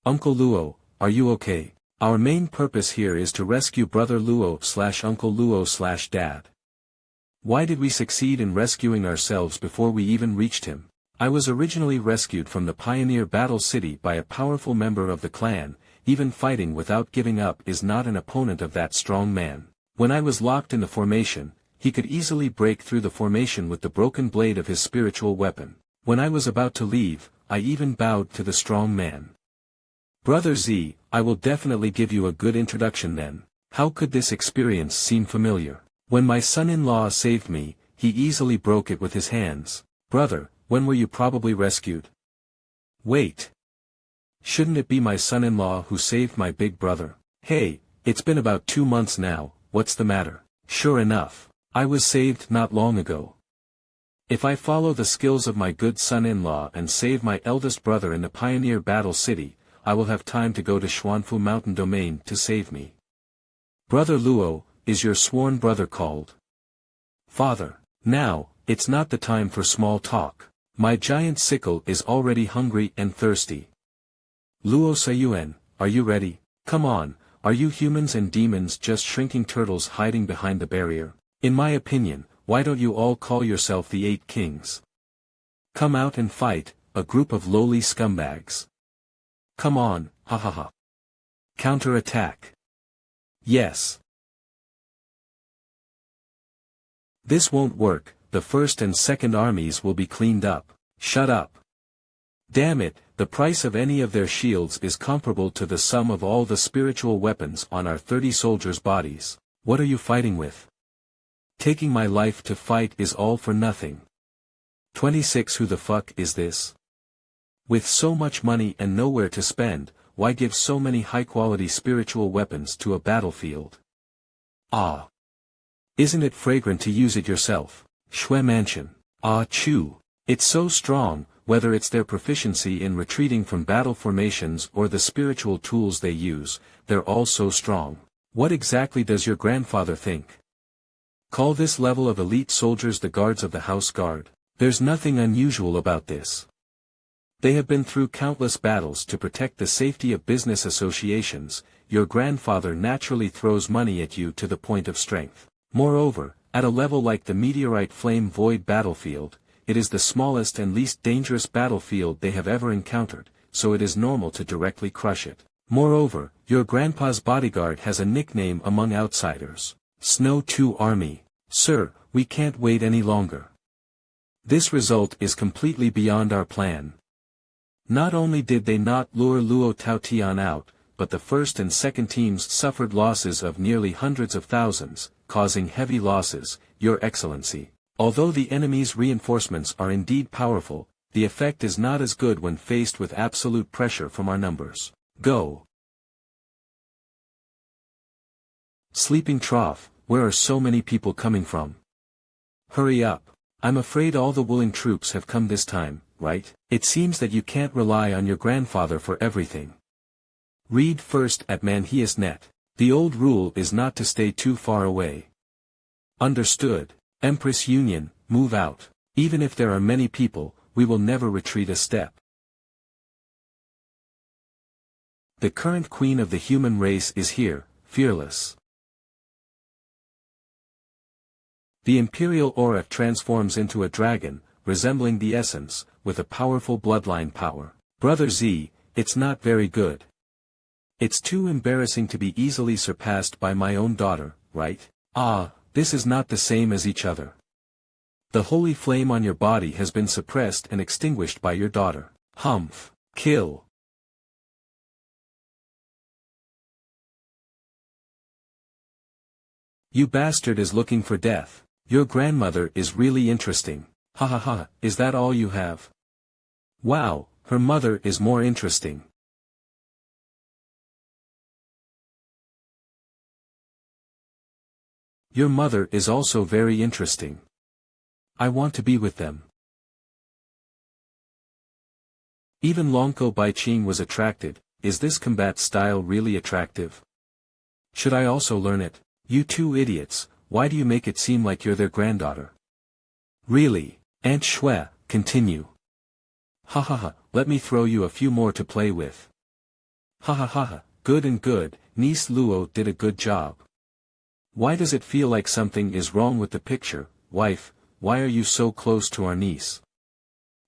Uncle Luo, are you okay? Our main purpose here is to rescue Brother Luo/Uncle Luo/Dad. Why did we succeed in rescuing ourselves before we even reached him? I was originally rescued from the Pioneer Battle City by a powerful member of the clan. Even fighting without giving up is not an opponent of that strong man. When I was locked in the formation, he could easily break through the formation with the broken blade of his spiritual weapon. When I was about to leave, I even bowed to the strong man. Brother Z, I will definitely give you a good introduction then. How could this experience seem familiar? When my son-in-law saved me, he easily broke it with his hands. Brother, when were you probably rescued? Wait. Shouldn't it be my son-in-law who saved my big brother? Hey, it's been about 2 months now, what's the matter? Sure enough, I was saved not long ago. If I follow the skills of my good son-in-law and save my eldest brother in the Pioneer Battle City, I will have time to go to Xuanfu Mountain Domain to save me. Brother Luo, is your sworn brother called? Father, now, it's not the time for small talk. My giant sickle is already hungry and thirsty. Luo Sayuan, are you ready? Come on, are you humans and demons just shrinking turtles hiding behind the barrier? In my opinion, why don't you all call yourself the 8 Kings? Come out and fight, a group of lowly scumbags. Come on, ha ha ha. Counter-attack. Yes. This won't work, the first and second armies will be cleaned up. Shut up. Damn it, the price of any of their shields is comparable to the sum of all the spiritual weapons on our 30 soldiers' bodies. What are you fighting with? Taking my life to fight is all for nothing. 26 Who the fuck is this? With so much money and nowhere to spend, why give so many high-quality spiritual weapons to a battlefield? Ah. Isn't it fragrant to use it yourself? Shui Mansion. Ah Chu. It's so strong, whether it's their proficiency in retreating from battle formations or the spiritual tools they use, they're all so strong. What exactly does your grandfather think? Call this level of elite soldiers the guards of the House Guard. There's nothing unusual about this. They have been through countless battles to protect the safety of business associations. Your grandfather naturally throws money at you to the point of strength. Moreover, at a level like the Meteorite Flame Void battlefield, it is the smallest and least dangerous battlefield they have ever encountered, so it is normal to directly crush it. Moreover, your grandpa's bodyguard has a nickname among outsiders. Snow 2 Army. Sir, we can't wait any longer. This result is completely beyond our plan. Not only did they not lure Luo Taotian out, but the first and second teams suffered losses of nearly hundreds of thousands, causing heavy losses, Your Excellency. Although the enemy's reinforcements are indeed powerful, the effect is not as good when faced with absolute pressure from our numbers. Go. Sleeping Trough, where are so many people coming from? Hurry up. I'm afraid all the willing troops have come this time, right? It seems that you can't rely on your grandfather for everything. Read first at MANHWA.net. The old rule is not to stay too far away. Understood. Empress Union, move out. Even if there are many people, we will never retreat a step. The current queen of the human race is here, fearless. The imperial aura transforms into a dragon, resembling the essence, with a powerful bloodline power. Brother Z, it's not very good. It's too embarrassing to be easily surpassed by my own daughter, right? Ah, this is not the same as each other. The holy flame on your body has been suppressed and extinguished by your daughter. Humph. Kill. You bastard is looking for death. Your grandmother is really interesting. Ha ha ha, is that all you have? Wow, her mother is more interesting. Your mother is also very interesting. I want to be with them. Even Longko Baiqing was attracted. Is this combat style really attractive? Should I also learn it? You two idiots, why do you make it seem like you're their granddaughter? Really, Aunt Shui, continue. Ha ha ha, let me throw you a few more to play with. Ha ha ha ha, good and good, niece Luo did a good job. Why does it feel like something is wrong with the picture, wife, why are you so close to our niece?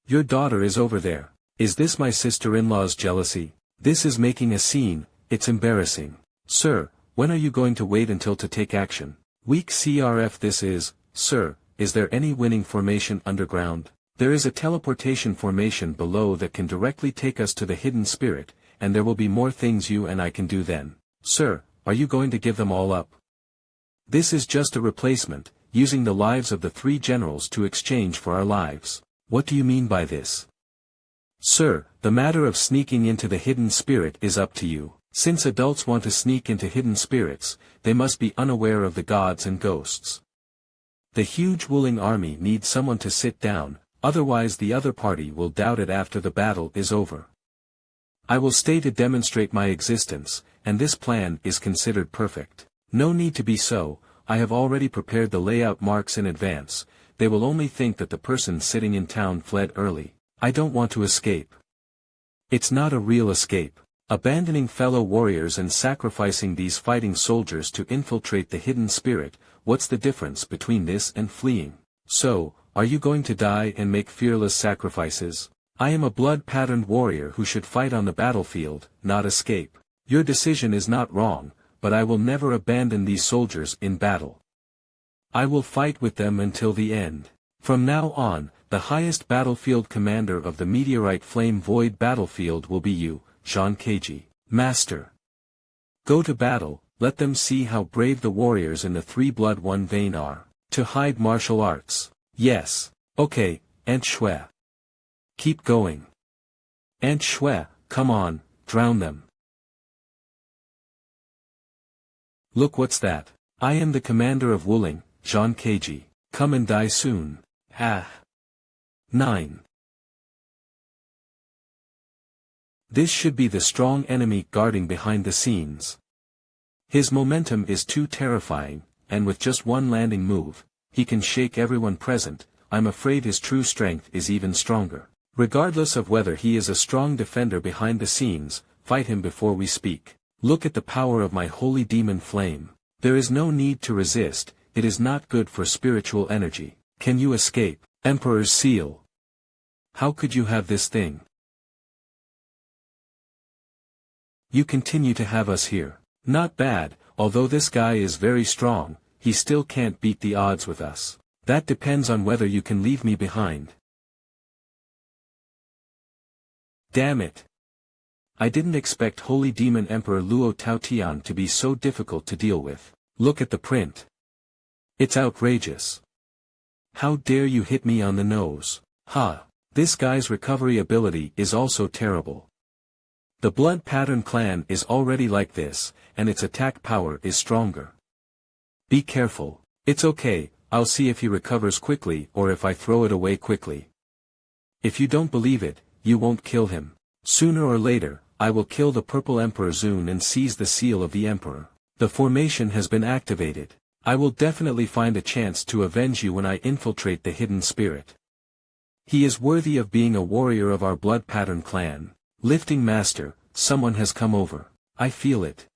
Your daughter is over there. Is this my sister-in-law's jealousy? This is making a scene, it's embarrassing. Sir, when are you going to wait until to take action? Weak CRF this is, sir, is there any winning formation underground? There is a teleportation formation below that can directly take us to the hidden spirit, and there will be more things you and I can do then. Sir, are you going to give them all up? This is just a replacement, using the lives of the 3 generals to exchange for our lives. What do you mean by this? Sir, the matter of sneaking into the hidden spirit is up to you. Since adults want to sneak into hidden spirits, they must be unaware of the gods and ghosts. The huge Wuling army needs someone to sit down, otherwise the other party will doubt it after the battle is over. I will stay to demonstrate my existence, and this plan is considered perfect. No need to be so, I have already prepared the layout marks in advance, they will only think that the person sitting in town fled early. I don't want to escape. It's not a real escape. Abandoning fellow warriors and sacrificing these fighting soldiers to infiltrate the hidden spirit, what's the difference between this and fleeing? So, are you going to die and make fearless sacrifices? I am a blood-patterned warrior who should fight on the battlefield, not escape. Your decision is not wrong, but I will never abandon these soldiers in battle. I will fight with them until the end. From now on, the highest battlefield commander of the Meteorite Flame Void battlefield will be you, Jean Keiji. Master. Go to battle, let them see how brave the warriors in the 3 blood 1 vein are. To hide martial arts. Yes. Okay, MANHWA. Keep going. MANHWA, come on, drown them. Look what's that. I am the commander of Wuling, Jean Keiji. Come and die soon. Ah. 9. This should be the strong enemy guarding behind the scenes. His momentum is too terrifying, and with just one landing move, he can shake everyone present. I'm afraid his true strength is even stronger. Regardless of whether he is a strong defender behind the scenes, fight him before we speak. Look at the power of my holy demon flame. There is no need to resist, it is not good for spiritual energy. Can you escape? Emperor's seal. How could you have this thing? You continue to have us here. Not bad, although this guy is very strong, he still can't beat the odds with us. That depends on whether you can leave me behind. Damn it. I didn't expect Holy Demon Emperor Luo Taotian to be so difficult to deal with. Look at the print. It's outrageous. How dare you hit me on the nose? Ha! This guy's recovery ability is also terrible. The Blood Pattern clan is already like this, and its attack power is stronger. Be careful. It's okay, I'll see if he recovers quickly or if I throw it away quickly. If you don't believe it, you won't kill him. Sooner or later, I will kill the Purple Emperor Zun and seize the seal of the Emperor. The formation has been activated. I will definitely find a chance to avenge you when I infiltrate the hidden spirit. He is worthy of being a warrior of our Blood Pattern clan. Lifting Master, someone has come over. I feel it.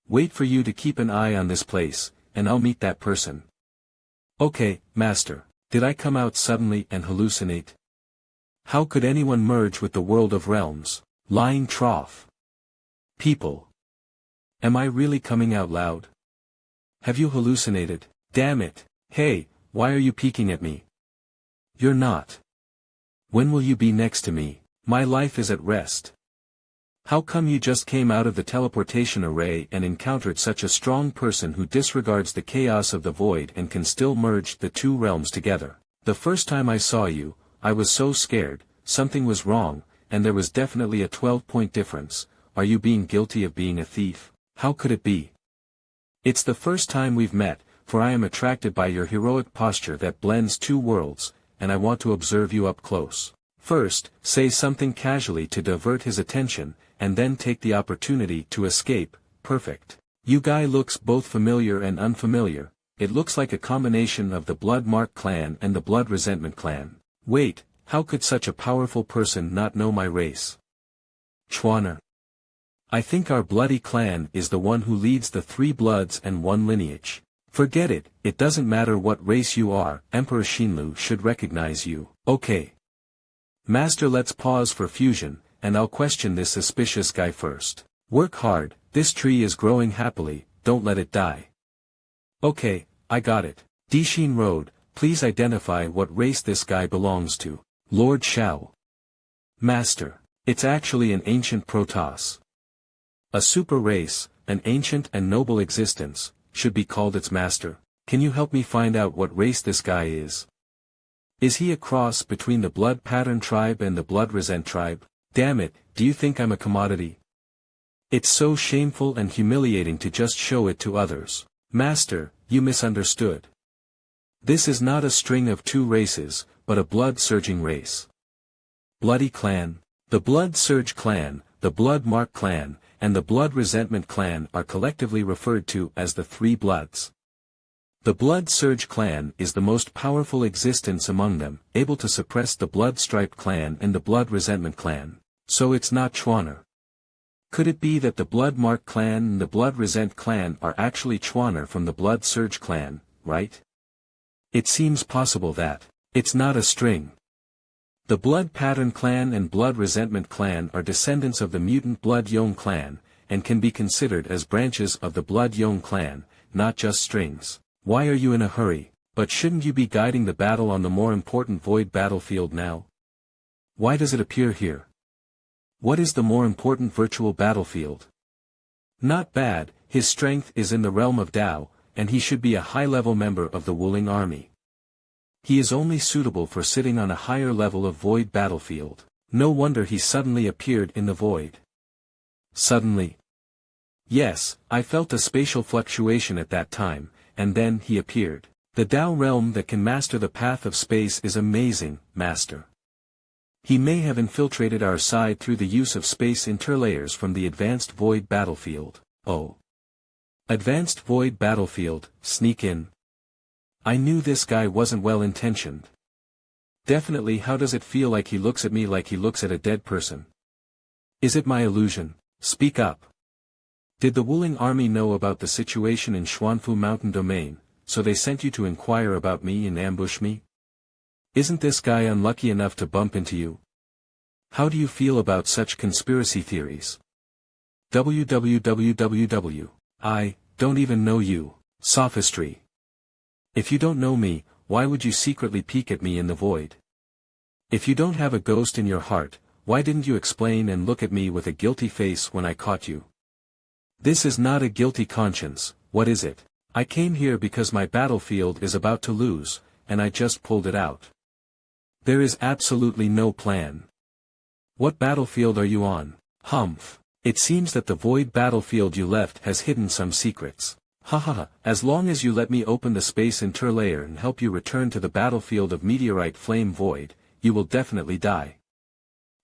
Wait for you to keep an eye on this place, and I'll meet that person. Okay, Master. Did I come out suddenly and hallucinate? How could anyone merge with the world of realms? Lying trough. People. Am I really coming out loud? Have you hallucinated? Damn it. Hey, why are you peeking at me? You're not. When will you be next to me? My life is at rest. How come you just came out of the teleportation array and encountered such a strong person who disregards the chaos of the void and can still merge the 2 realms together? The first time I saw you, I was so scared, something was wrong, and there was definitely a 12-point difference. Are you being guilty of being a thief? How could it be? It's the first time we've met, for I am attracted by your heroic posture that blends 2 worlds, and I want to observe you up close. First, say something casually to divert his attention, and then take the opportunity to escape. Perfect. You guy looks both familiar and unfamiliar. It looks like a combination of the Blood Mark clan and the Blood Resentment clan. Wait, how could such a powerful person not know my race? Chwaner. I think our bloody clan is the one who leads the 3 bloods and 1 lineage. Forget it, it doesn't matter what race you are, Emperor Xinlu should recognize you. Okay. Master, let's pause for fusion, and I'll question this suspicious guy first. Work hard, this tree is growing happily, don't let it die. Okay, I got it. Deepening Road, please identify what race this guy belongs to. Lord Shao. Master. It's actually an ancient Protoss. A super race, an ancient and noble existence, should be called its master. Can you help me find out what race this guy is? Is he a cross between the Blood Pattern tribe and the Blood Resent tribe? Damn it, do you think I'm a commodity? It's so shameful and humiliating to just show it to others. Master, you misunderstood. This is not a string of two races, but a blood-surging race. Bloody Clan. The Blood Surge Clan, the Blood Mark Clan, and the Blood Resentment Clan are collectively referred to as the Three Bloods. The Blood Surge Clan is the most powerful existence among them, able to suppress the Blood Stripe Clan and the Blood Resentment Clan. So it's not Chuaner. Could it be that the Blood Mark Clan and the Blood Resent Clan are actually Chuaner from the Blood Surge Clan, right? It seems possible that it's not a string. The Blood Pattern Clan and Blood Resentment Clan are descendants of the mutant Blood Yong Clan, and can be considered as branches of the Blood Yong Clan, not just strings. Why are you in a hurry? But shouldn't you be guiding the battle on the more important Void battlefield now? Why does it appear here? What is the more important virtual battlefield? Not bad, his strength is in the realm of Tao, and he should be a high-level member of the Wuling army. He is only suitable for sitting on a higher level of Void battlefield. No wonder he suddenly appeared in the Void. Suddenly? Yes, I felt a spatial fluctuation at that time, and then he appeared. The Tao realm that can master the path of space is amazing, Master. He may have infiltrated our side through the use of space interlayers from the Advanced Void battlefield. Oh. Advanced Void battlefield, sneak in. I knew this guy wasn't well-intentioned. Definitely. How does it feel like he looks at me like he looks at a dead person? Is it my illusion? Speak up. Did the Wuling army know about the situation in Xuanfu Mountain Domain, so they sent you to inquire about me and ambush me? Isn't this guy unlucky enough to bump into you? How do you feel about such conspiracy theories? www. I don't even know you. Sophistry. If you don't know me, why would you secretly peek at me in the Void? If you don't have a ghost in your heart, why didn't you explain and look at me with a guilty face when I caught you? This is not a guilty conscience, what is it? I came here because my battlefield is about to lose, and I just pulled it out. There is absolutely no plan. What battlefield are you on? Humph. It seems that the Void battlefield you left has hidden some secrets. Haha, as long as you let me open the space interlayer and help you return to the battlefield of Meteorite Flame Void, you will definitely die.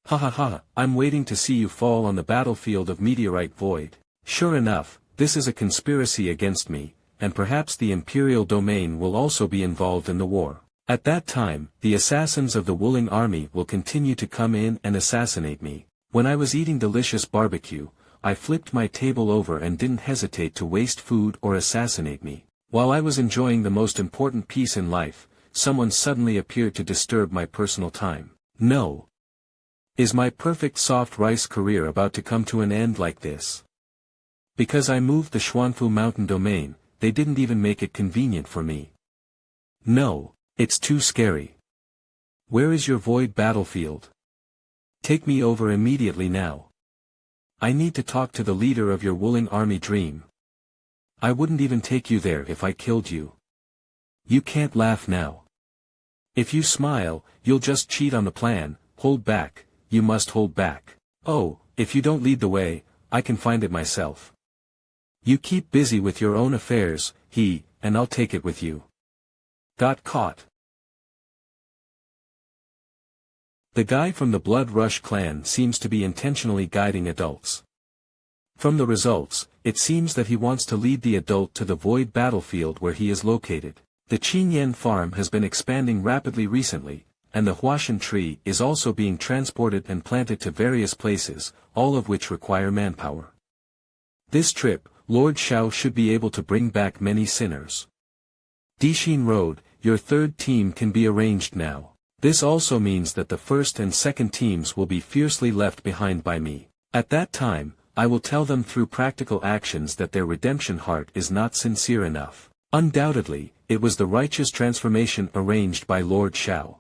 Hahaha, I'm waiting to see you fall on the battlefield of Meteorite Void. Sure enough, this is a conspiracy against me, and perhaps the Imperial Domain will also be involved in the war. At that time, the assassins of the Wuling army will continue to come in and assassinate me. When I was eating delicious barbecue, I flipped my table over and didn't hesitate to waste food or assassinate me. While I was enjoying the most important piece in life, someone suddenly appeared to disturb my personal time. No. Is my perfect soft rice career about to come to an end like this? Because I moved the Xuanfu Mountain Domain, they didn't even make it convenient for me. No, it's too scary. Where is your Void battlefield? Take me over immediately now. I need to talk to the leader of your Wuling army dream. I wouldn't even take you there if I killed you. You can't laugh now. If you smile, you'll just cheat on the plan. Hold back, you must hold back. Oh, if you don't lead the way, I can find it myself. You keep busy with your own affairs, and I'll take it with you. Got caught. The guy from the Blood Rush clan seems to be intentionally guiding adults. From the results, it seems that he wants to lead the adult to the Void battlefield where he is located. The Chinen farm has been expanding rapidly recently, and the Huashan tree is also being transported and planted to various places, all of which require manpower. This trip, Lord Shao should be able to bring back many sinners. Deepening Road, your third team can be arranged now. This also means that the first and second teams will be fiercely left behind by me. At that time, I will tell them through practical actions that their redemption heart is not sincere enough. Undoubtedly, it was the righteous transformation arranged by Lord Shao.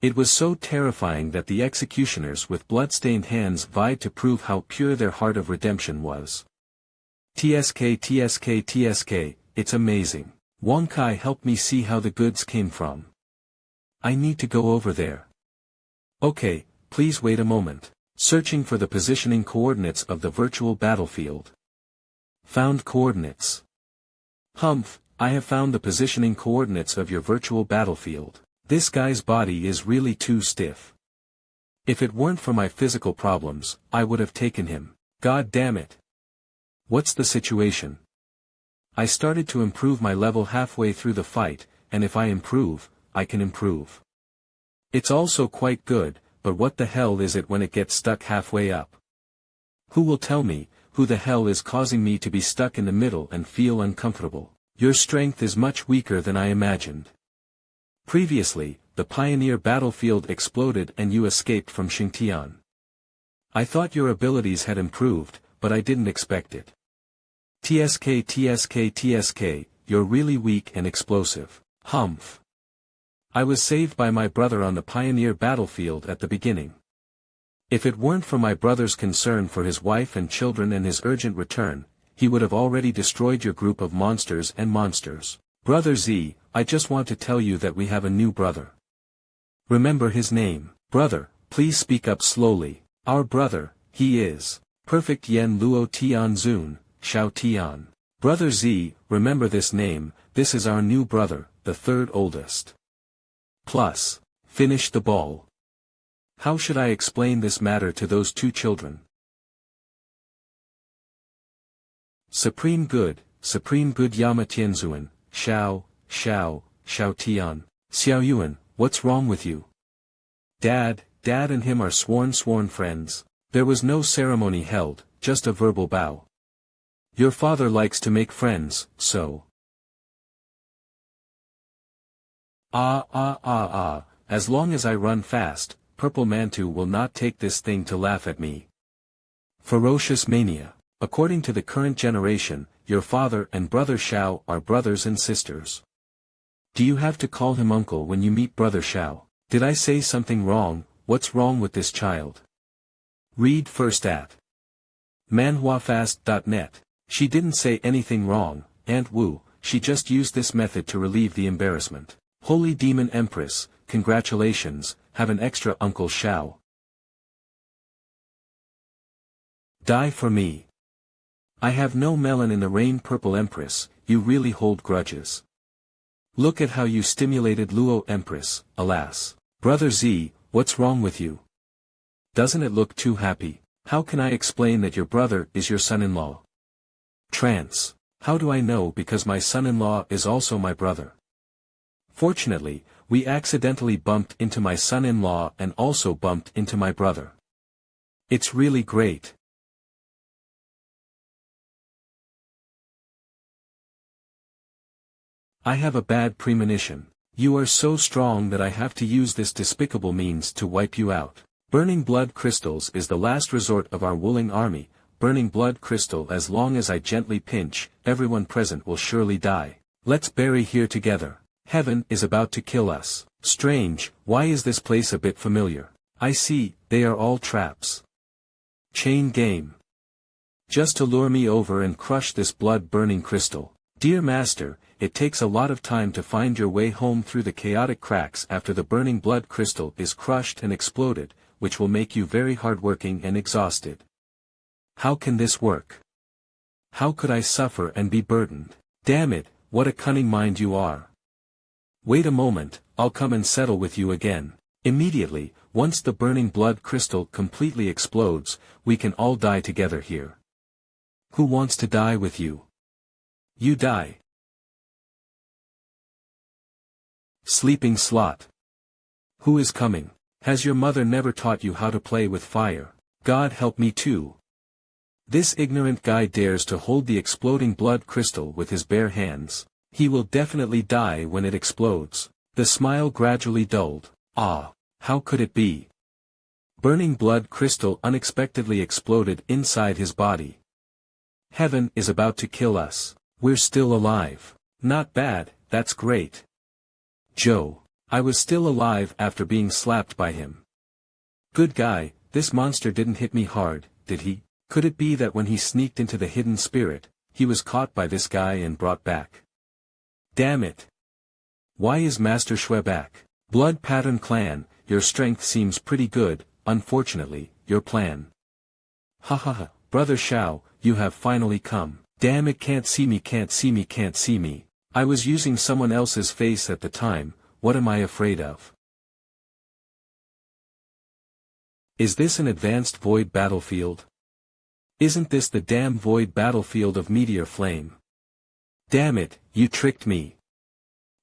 It was so terrifying that the executioners with blood-stained hands vied to prove how pure their heart of redemption was. TSK, it's amazing. Wang Kai helped me see how the goods came from. I need to go over there. Okay, please wait a moment. Searching for the positioning coordinates of the virtual battlefield. Found coordinates. Humph, I have found the positioning coordinates of your virtual battlefield. This guy's body is really too stiff. If it weren't for my physical problems, I would have taken him. God damn it. What's the situation? I started to improve my level halfway through the fight, and if I improve, I can improve. It's also quite good, but what the hell is it when it gets stuck halfway up? Who will tell me, who the hell is causing me to be stuck in the middle and feel uncomfortable? Your strength is much weaker than I imagined. Previously, the Pioneer battlefield exploded and you escaped from Xingtian. I thought your abilities had improved, but I didn't expect it. TSK, you're really weak and explosive. Humph. I was saved by my brother on the Pioneer battlefield at the beginning. If it weren't for my brother's concern for his wife and children and his urgent return, he would have already destroyed your group of monsters and monsters. Brother Z, I just want to tell you that we have a new brother. Remember his name. Brother, please speak up slowly. Our brother, he is. Perfect Yen Luo Tian Zun, Shao Tian. Brother Z, remember this name, this is our new brother, the third oldest. Plus, finish the ball. How should I explain this matter to those two children? Supreme good Yama Tianzuan, Shao Tian. Xiao Yuan, what's wrong with you? Dad and him are sworn friends. There was no ceremony held, just a verbal bow. Your father likes to make friends, so. As long as I run fast, Purple Mantu will not take this thing to laugh at me. Ferocious mania. According to the current generation, your father and brother Shao are brothers and sisters. Do you have to call him uncle when you meet brother Shao? Did I say something wrong? What's wrong with this child? Read first at manhwafast.net. She didn't say anything wrong, Aunt Wu, she just used this method to relieve the embarrassment. Holy Demon Empress, congratulations, have an extra Uncle Shao. Die for me. I have no melon in the rain. Purple Empress, you really hold grudges. Look at how you stimulated Luo Empress, alas. Brother Z, what's wrong with you? Doesn't it look too happy? How can I explain that your brother is your son-in-law? Trance. How do I know? Because my son-in-law is also my brother. Fortunately, we accidentally bumped into my son-in-law and also bumped into my brother. It's really great. I have a bad premonition. You are so strong that I have to use this despicable means to wipe you out. Burning blood crystals is the last resort of our Wuling army. Burning blood crystal, as long as I gently pinch, everyone present will surely die. Let's bury here together. Heaven is about to kill us. Strange, why is this place a bit familiar? I see, they are all traps. Chain game. Just to lure me over and crush this blood-burning crystal. Dear Master, it takes a lot of time to find your way home through the chaotic cracks after the burning blood crystal is crushed and exploded, which will make you very hardworking and exhausted. How can this work? How could I suffer and be burdened? Damn it, what a cunning mind you are. Wait a moment, I'll come and settle with you again. Immediately, once the burning blood crystal completely explodes, we can all die together here. Who wants to die with you? You die. Sleeping slot. Who is coming? Has your mother never taught you how to play with fire? God help me too. This ignorant guy dares to hold the exploding blood crystal with his bare hands. He will definitely die when it explodes. The smile gradually dulled. Ah, how could it be? Burning blood crystal unexpectedly exploded inside his body. Heaven is about to kill us. We're still alive. Not bad, that's great. Joe, I was still alive after being slapped by him. Good guy, this monster didn't hit me hard, did he? Could it be that when he sneaked into the hidden spirit, he was caught by this guy and brought back? Damn it. Why is Master Shwe back? Blood Pattern Clan, your strength seems pretty good, unfortunately, your plan. Ha ha ha, Brother Shao, you have finally come. Damn it, can't see me, can't see me, can't see me. I was using someone else's face at the time, what am I afraid of? Is this an advanced void battlefield? Isn't this the damn void battlefield of meteor flame? Damn it, you tricked me.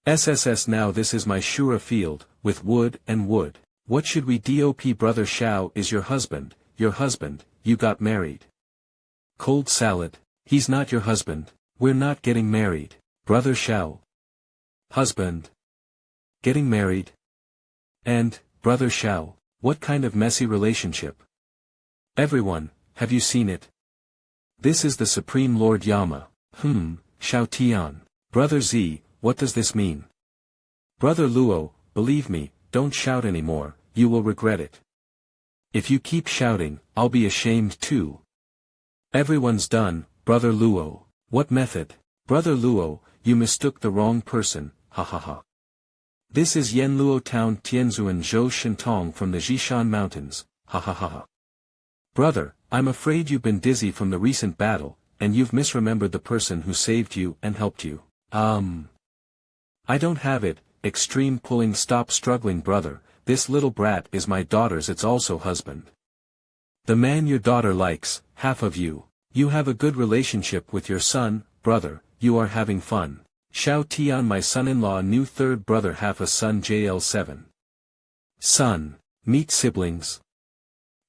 SSS, now this is my Shura field, with wood and wood. What should we do? Brother Shao is your husband, you got married. Cold salad, he's not your husband, we're not getting married, Brother Shao. Husband. Getting married? And, Brother Shao, what kind of messy relationship? Everyone, have you seen it? This is the Supreme Lord Yama. Shao Tian. Brother Z, what does this mean? Brother Luo, believe me, don't shout anymore, you will regret it. If you keep shouting, I'll be ashamed too. Everyone's done, Brother Luo. What method? Brother Luo, you mistook the wrong person, ha ha ha. This is Yenluo Town Tianzuan Zhou Shintong from the Jishan Mountains, ha ha ha ha. Brother, I'm afraid you've been dizzy from the recent battle, and you've misremembered the person who saved you and helped you. I don't have it, extreme pulling, stop struggling brother, this little brat is my daughter's, it's also husband. The man your daughter likes, half of you. You have a good relationship with your son, brother, you are having fun. Shao Tian, my son-in-law, new third brother, half a son, JL7. Son, meet siblings.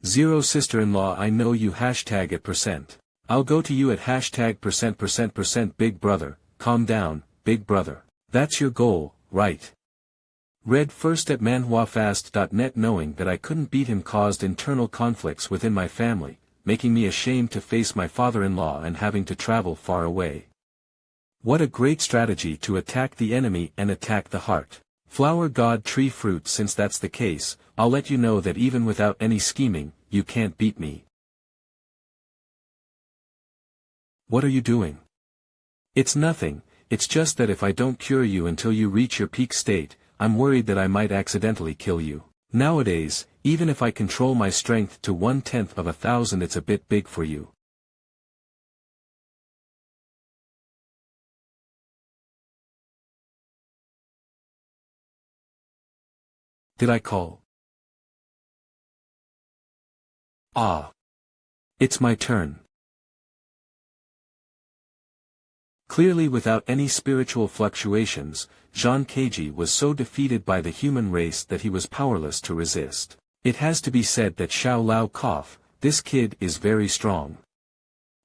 0 sister-in-law, I know you, hashtag at percent. I'll go to you at hashtag percent big brother, calm down, big brother. That's your goal, right? Read first at manhwafast.net. Knowing that I couldn't beat him caused internal conflicts within my family, making me ashamed to face my father-in-law and having to travel far away. What a great strategy to attack the enemy and attack the heart. Flower God tree fruit, since that's the case, I'll let you know that even without any scheming, you can't beat me. What are you doing? It's nothing, it's just that if I don't cure you until you reach your peak state, I'm worried that I might accidentally kill you. Nowadays, even if I control my strength to 1/10 of 1,000, it's a bit big for you. Did I call? Ah. It's my turn. Clearly, without any spiritual fluctuations, Zhang Keiji was so defeated by the human race that he was powerless to resist. It has to be said that Xiao Lao cough, this kid is very strong.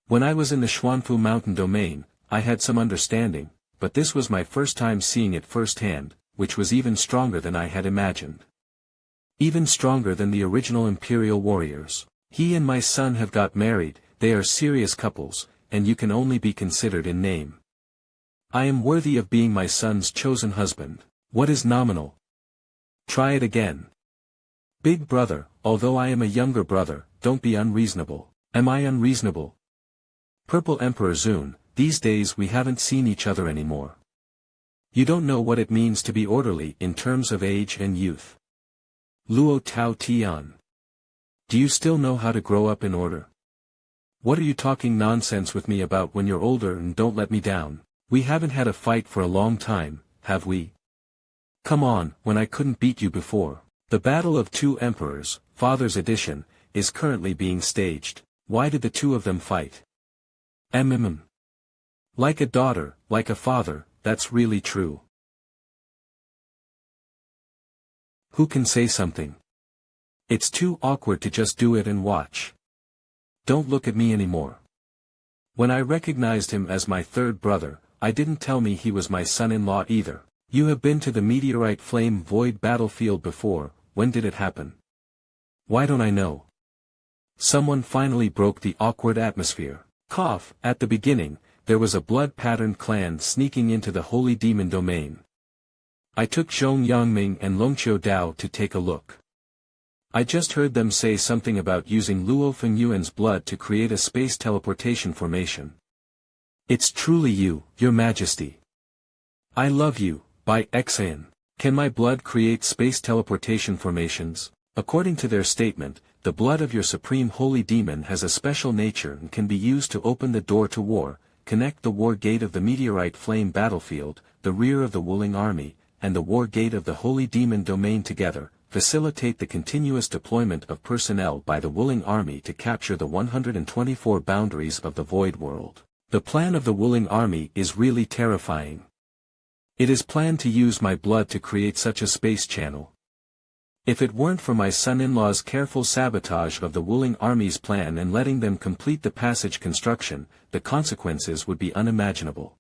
When I was in the Xuanfu mountain domain, I had some understanding, but this was my first time seeing it firsthand, which was even stronger than I had imagined. Even stronger than the original Imperial warriors. He and my son have got married, they are serious couples, and you can only be considered in name. I am worthy of being my son's chosen husband. What is nominal? Try it again. Big brother, although I am a younger brother, don't be unreasonable. Am I unreasonable? Purple Emperor Zun, these days we haven't seen each other anymore. You don't know what it means to be orderly in terms of age and youth. Luo Tao Tian. Do you still know how to grow up in order? What are you talking nonsense with me about when you're older and don't let me down? We haven't had a fight for a long time, have we? Come on, when I couldn't beat you before. The Battle of Two Emperors, Father's Edition, is currently being staged. Why did the two of them fight? Like a daughter, like a father, that's really true. Who can say something? It's too awkward to just do it and watch. Don't look at me anymore. When I recognized him as my third brother, I didn't tell me he was my son-in-law either. You have been to the meteorite flame void battlefield before. When did it happen? Why don't I know? Someone finally broke the awkward atmosphere. Cough. At the beginning, there was a blood-patterned clan sneaking into the holy demon domain. I took Zhong Yangming and Longqiu Dao to take a look. I just heard them say something about using Luo Fengyuan's blood to create a space teleportation formation. It's truly you, Your Majesty. I love you, by Xan. Can my blood create space teleportation formations? According to their statement, the blood of your supreme holy demon has a special nature and can be used to open the door to war, connect the war gate of the meteorite flame battlefield, the rear of the Wuling army, and the war gate of the holy demon domain together, facilitate the continuous deployment of personnel by the Wuling army to capture the 124 boundaries of the void world. The plan of the Wuling army is really terrifying. It is planned to use my blood to create such a space channel. If it weren't for my son-in-law's careful sabotage of the Wuling army's plan and letting them complete the passage construction, the consequences would be unimaginable.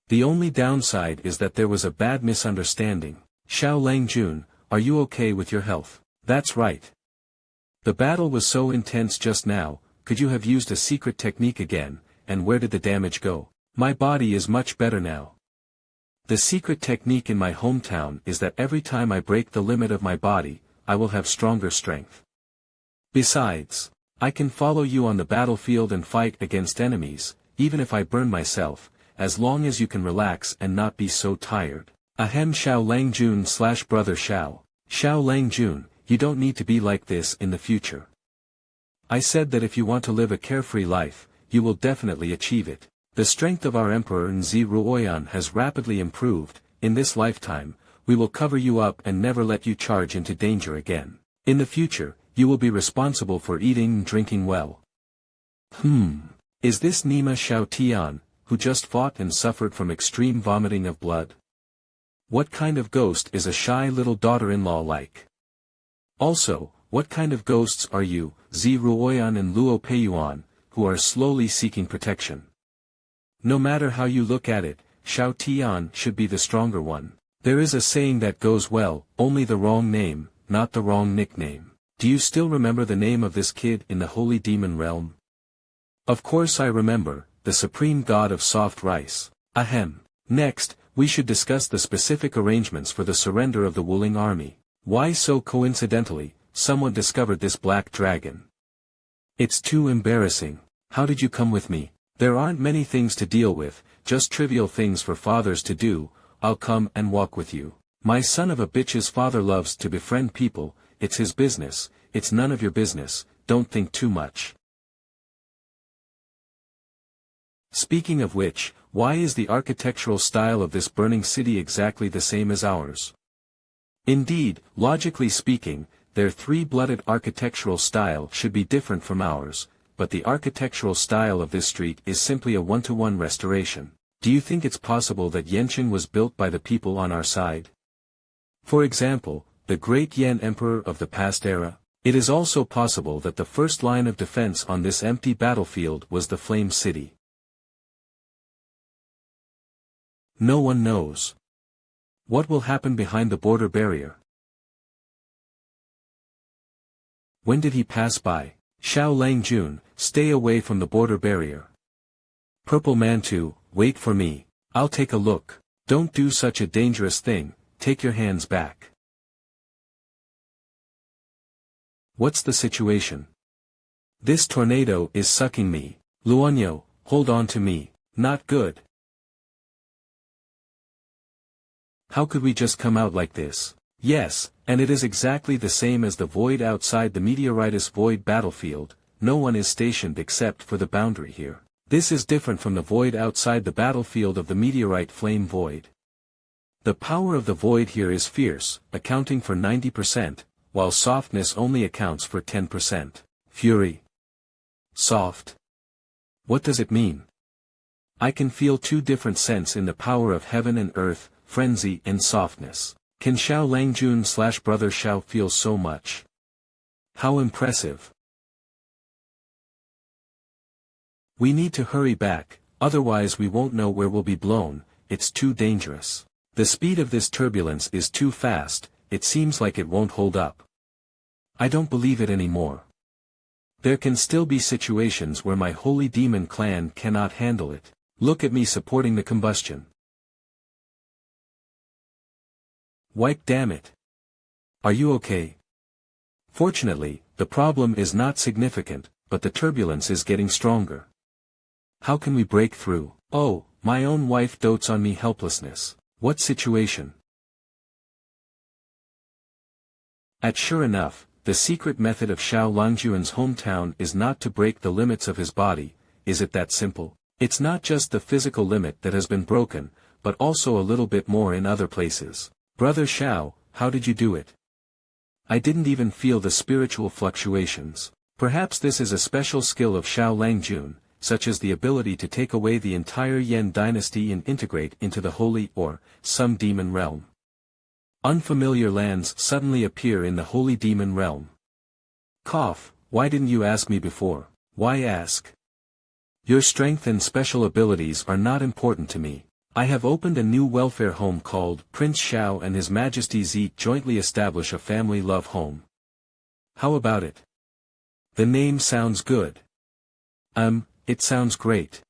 The only downside is that there was a bad misunderstanding. Xiao Langjun, are you okay with your health? That's right. The battle was so intense just now. Could you have used a secret technique again, and where did the damage go? My body is much better now. The secret technique in my hometown is that every time I break the limit of my body, I will have stronger strength. Besides, I can follow you on the battlefield and fight against enemies, even if I burn myself, as long as you can relax and not be so tired. Ahem. Xiao Langjun / Brother Xiao. Xiao Langjun, you don't need to be like this in the future. I said that if you want to live a carefree life, you will definitely achieve it. The strength of our Emperor Nzi Ruoyan has rapidly improved. In this lifetime, we will cover you up and never let you charge into danger again. In the future, you will be responsible for eating and drinking well. Is this Nima Xiao Tian, who just fought and suffered from extreme vomiting of blood? What kind of ghost is a shy little daughter-in-law like? Also, what kind of ghosts are you, Zi Ruoyan and Luo Peiyuan, who are slowly seeking protection? No matter how you look at it, Xiao Tian should be the stronger one. There is a saying that goes well, only the wrong name, not the wrong nickname. Do you still remember the name of this kid in the holy demon realm? Of course I remember, the supreme god of soft rice. Ahem. Next, we should discuss the specific arrangements for the surrender of the Wuling army. Why so coincidentally, someone discovered this black dragon. It's too embarrassing. How did you come with me? There aren't many things to deal with, just trivial things for fathers to do. I'll come and walk with you. My son of a bitch's father loves to befriend people. It's his business, it's none of your business, don't think too much. Speaking of which, why is the architectural style of this burning city exactly the same as ours? Indeed, logically speaking, their three-blooded architectural style should be different from ours, but the architectural style of this street is simply a one-to-one restoration. Do you think it's possible that Yanqing was built by the people on our side? For example, the great Yan Emperor of the past era? It is also possible that the first line of defense on this empty battlefield was the Flame City. No one knows. What will happen behind the border barrier? When did he pass by? Xiao Langjun, stay away from the border barrier. Purple Mantu, wait for me. I'll take a look. Don't do such a dangerous thing, take your hands back. What's the situation? This tornado is sucking me. Luonyo, hold on to me. Not good. How could we just come out like this? Yes, and it is exactly the same as the void outside the meteoritis void battlefield. No one is stationed except for the boundary here. This is different from the void outside the battlefield of the meteorite flame void. The power of the void here is fierce, accounting for 90%, while softness only accounts for 10%. Fury. Soft. What does it mean? I can feel two different sense in the power of heaven and earth, frenzy and softness. Can Xiao Langjun / Brother Xiao feel so much? How impressive. We need to hurry back, Otherwise we won't know where we'll be blown. It's too dangerous. The speed of this turbulence is too fast, it seems like it won't hold up. I don't believe it anymore. There can still be situations where my holy demon clan cannot handle it. Look at me supporting the combustion. Wipe, damn it. Are you okay? Fortunately, the problem is not significant, but the turbulence is getting stronger. How can we break through? Oh, my own wife dotes on me. Helplessness. What situation? Sure enough, the secret method of Xiao Langjuan's hometown is not to break the limits of his body. Is it that simple? It's not just the physical limit that has been broken, but also a little bit more in other places. Brother Xiao, how did you do it? I didn't even feel the spiritual fluctuations. Perhaps this is a special skill of Xiao Langjun, such as the ability to take away the entire Yan dynasty and integrate into the holy or some demon realm. Unfamiliar lands suddenly appear in the holy demon realm. Cough, why didn't you ask me before? Why ask? Your strength and special abilities are not important to me. I have opened a new welfare home called Prince Xiao and His Majesty Zi jointly establish a family love home. How about it? The name sounds good. It sounds great.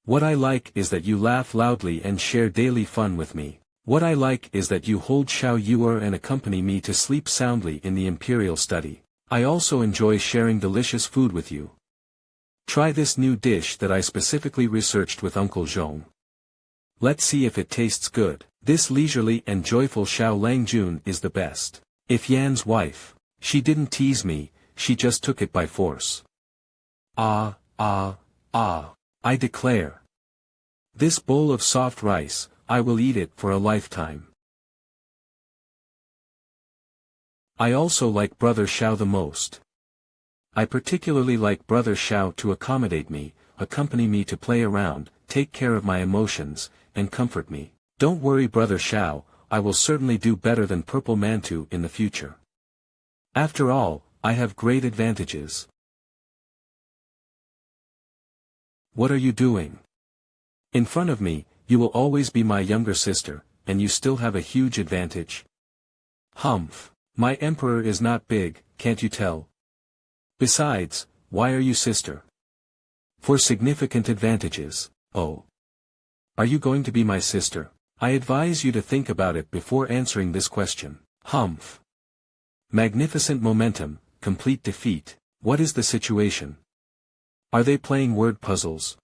What I like is that you laugh loudly and share daily fun with me. What I like is that you hold Xiao Yuer and accompany me to sleep soundly in the imperial study. I also enjoy sharing delicious food with you. Try this new dish that I specifically researched with Uncle Zhong. Let's see if it tastes good. This leisurely and joyful Xiao Langjun is the best. If Yan's wife, she didn't tease me, she just took it by force. I declare. This bowl of soft rice, I will eat it for a lifetime. I also like Brother Xiao the most. I particularly like Brother Xiao to accommodate me, accompany me to play around, take care of my emotions, and comfort me. Don't worry Brother Xiao, I will certainly do better than Purple Mantu in the future. After all, I have great advantages. What are you doing? In front of me, you will always be my younger sister, and you still have a huge advantage. Humph. My emperor is not big, can't you tell? Besides, why are you sister? For significant advantages. Oh. Are you going to be my sister? I advise you to think about it before answering this question. Humph. Magnificent momentum, complete defeat. What is the situation? Are they playing word puzzles?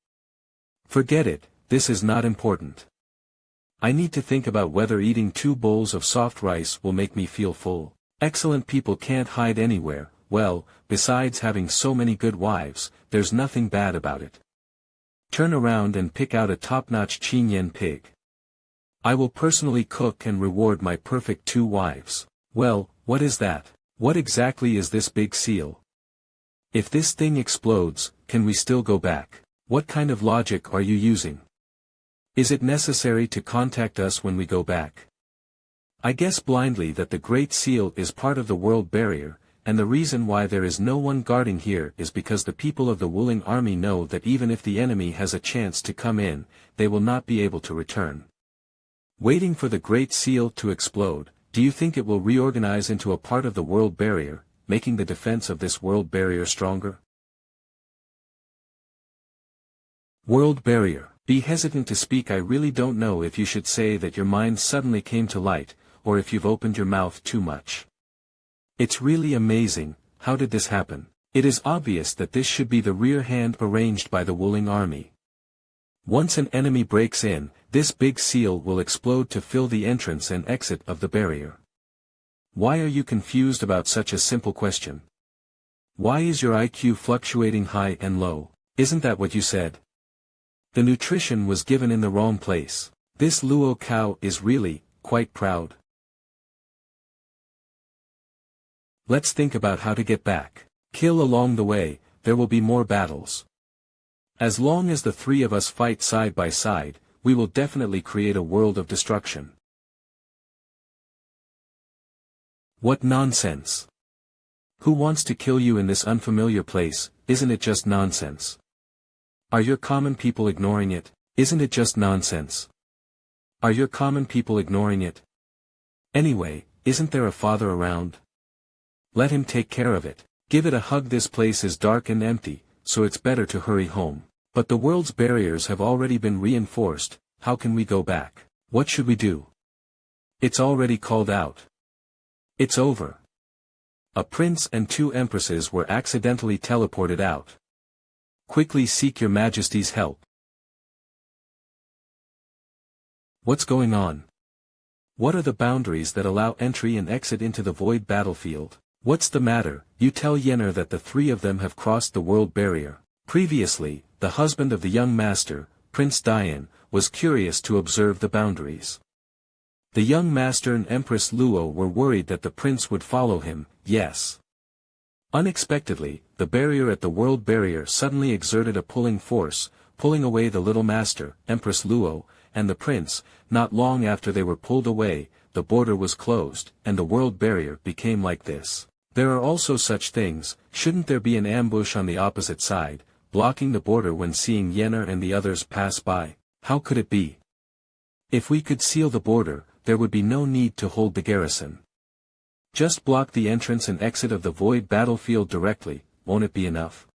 Forget it, this is not important. I need to think about whether eating 2 bowls of soft rice will make me feel full. Excellent people can't hide anywhere. Well, besides having so many good wives, there's nothing bad about it. Turn around and pick out a top-notch Chinen pig. I will personally cook and reward my perfect 2 wives. Well, what is that? What exactly is this big seal? If this thing explodes, can we still go back? What kind of logic are you using? Is it necessary to contact us when we go back? I guess blindly that the Great Seal is part of the world barrier, and the reason why there is no one guarding here is because the people of the Wuling army know that even if the enemy has a chance to come in, they will not be able to return. Waiting for the Great Seal to explode, do you think it will reorganize into a part of the world barrier, making the defense of this world barrier stronger? World barrier. Be hesitant to speak. I really don't know if you should say that your mind suddenly came to light, or if you've opened your mouth too much. It's really amazing, how did this happen? It is obvious that this should be the rear hand arranged by the Wuling army. Once an enemy breaks in, this big seal will explode to fill the entrance and exit of the barrier. Why are you confused about such a simple question? Why is your IQ fluctuating high and low? Isn't that what you said? The nutrition was given in the wrong place. This Luo cow is really, quite proud. Let's think about how to get back. Kill along the way, there will be more battles. As long as the 3 of us fight side by side, we will definitely create a world of destruction. What nonsense! Who wants to kill you in this unfamiliar place? Isn't it just nonsense? Are your common people ignoring it? Isn't it just nonsense? Are your common people ignoring it? Anyway, isn't there a father around? Let him take care of it. Give it a hug. This place is dark and empty, so it's better to hurry home. But the world's barriers have already been reinforced. How can we go back? What should we do? It's already called out. It's over. A prince and 2 empresses were accidentally teleported out. Quickly seek your majesty's help. What's going on? What are the boundaries that allow entry and exit into the void battlefield? What's the matter? You tell Yenner that the 3 of them have crossed the world barrier. Previously, the husband of the young master, Prince Dian, was curious to observe the boundaries. The young master and Empress Luo were worried that the prince would follow him, yes. Unexpectedly, the barrier at the world barrier suddenly exerted a pulling force, pulling away the little master, Empress Luo, and the prince. Not long after they were pulled away, the border was closed, and the world barrier became like this. There are also such things. Shouldn't there be an ambush on the opposite side, blocking the border when seeing Yenner and the others pass by? How could it be? If we could seal the border, there would be no need to hold the garrison. Just block the entrance and exit of the void battlefield directly, won't it be enough?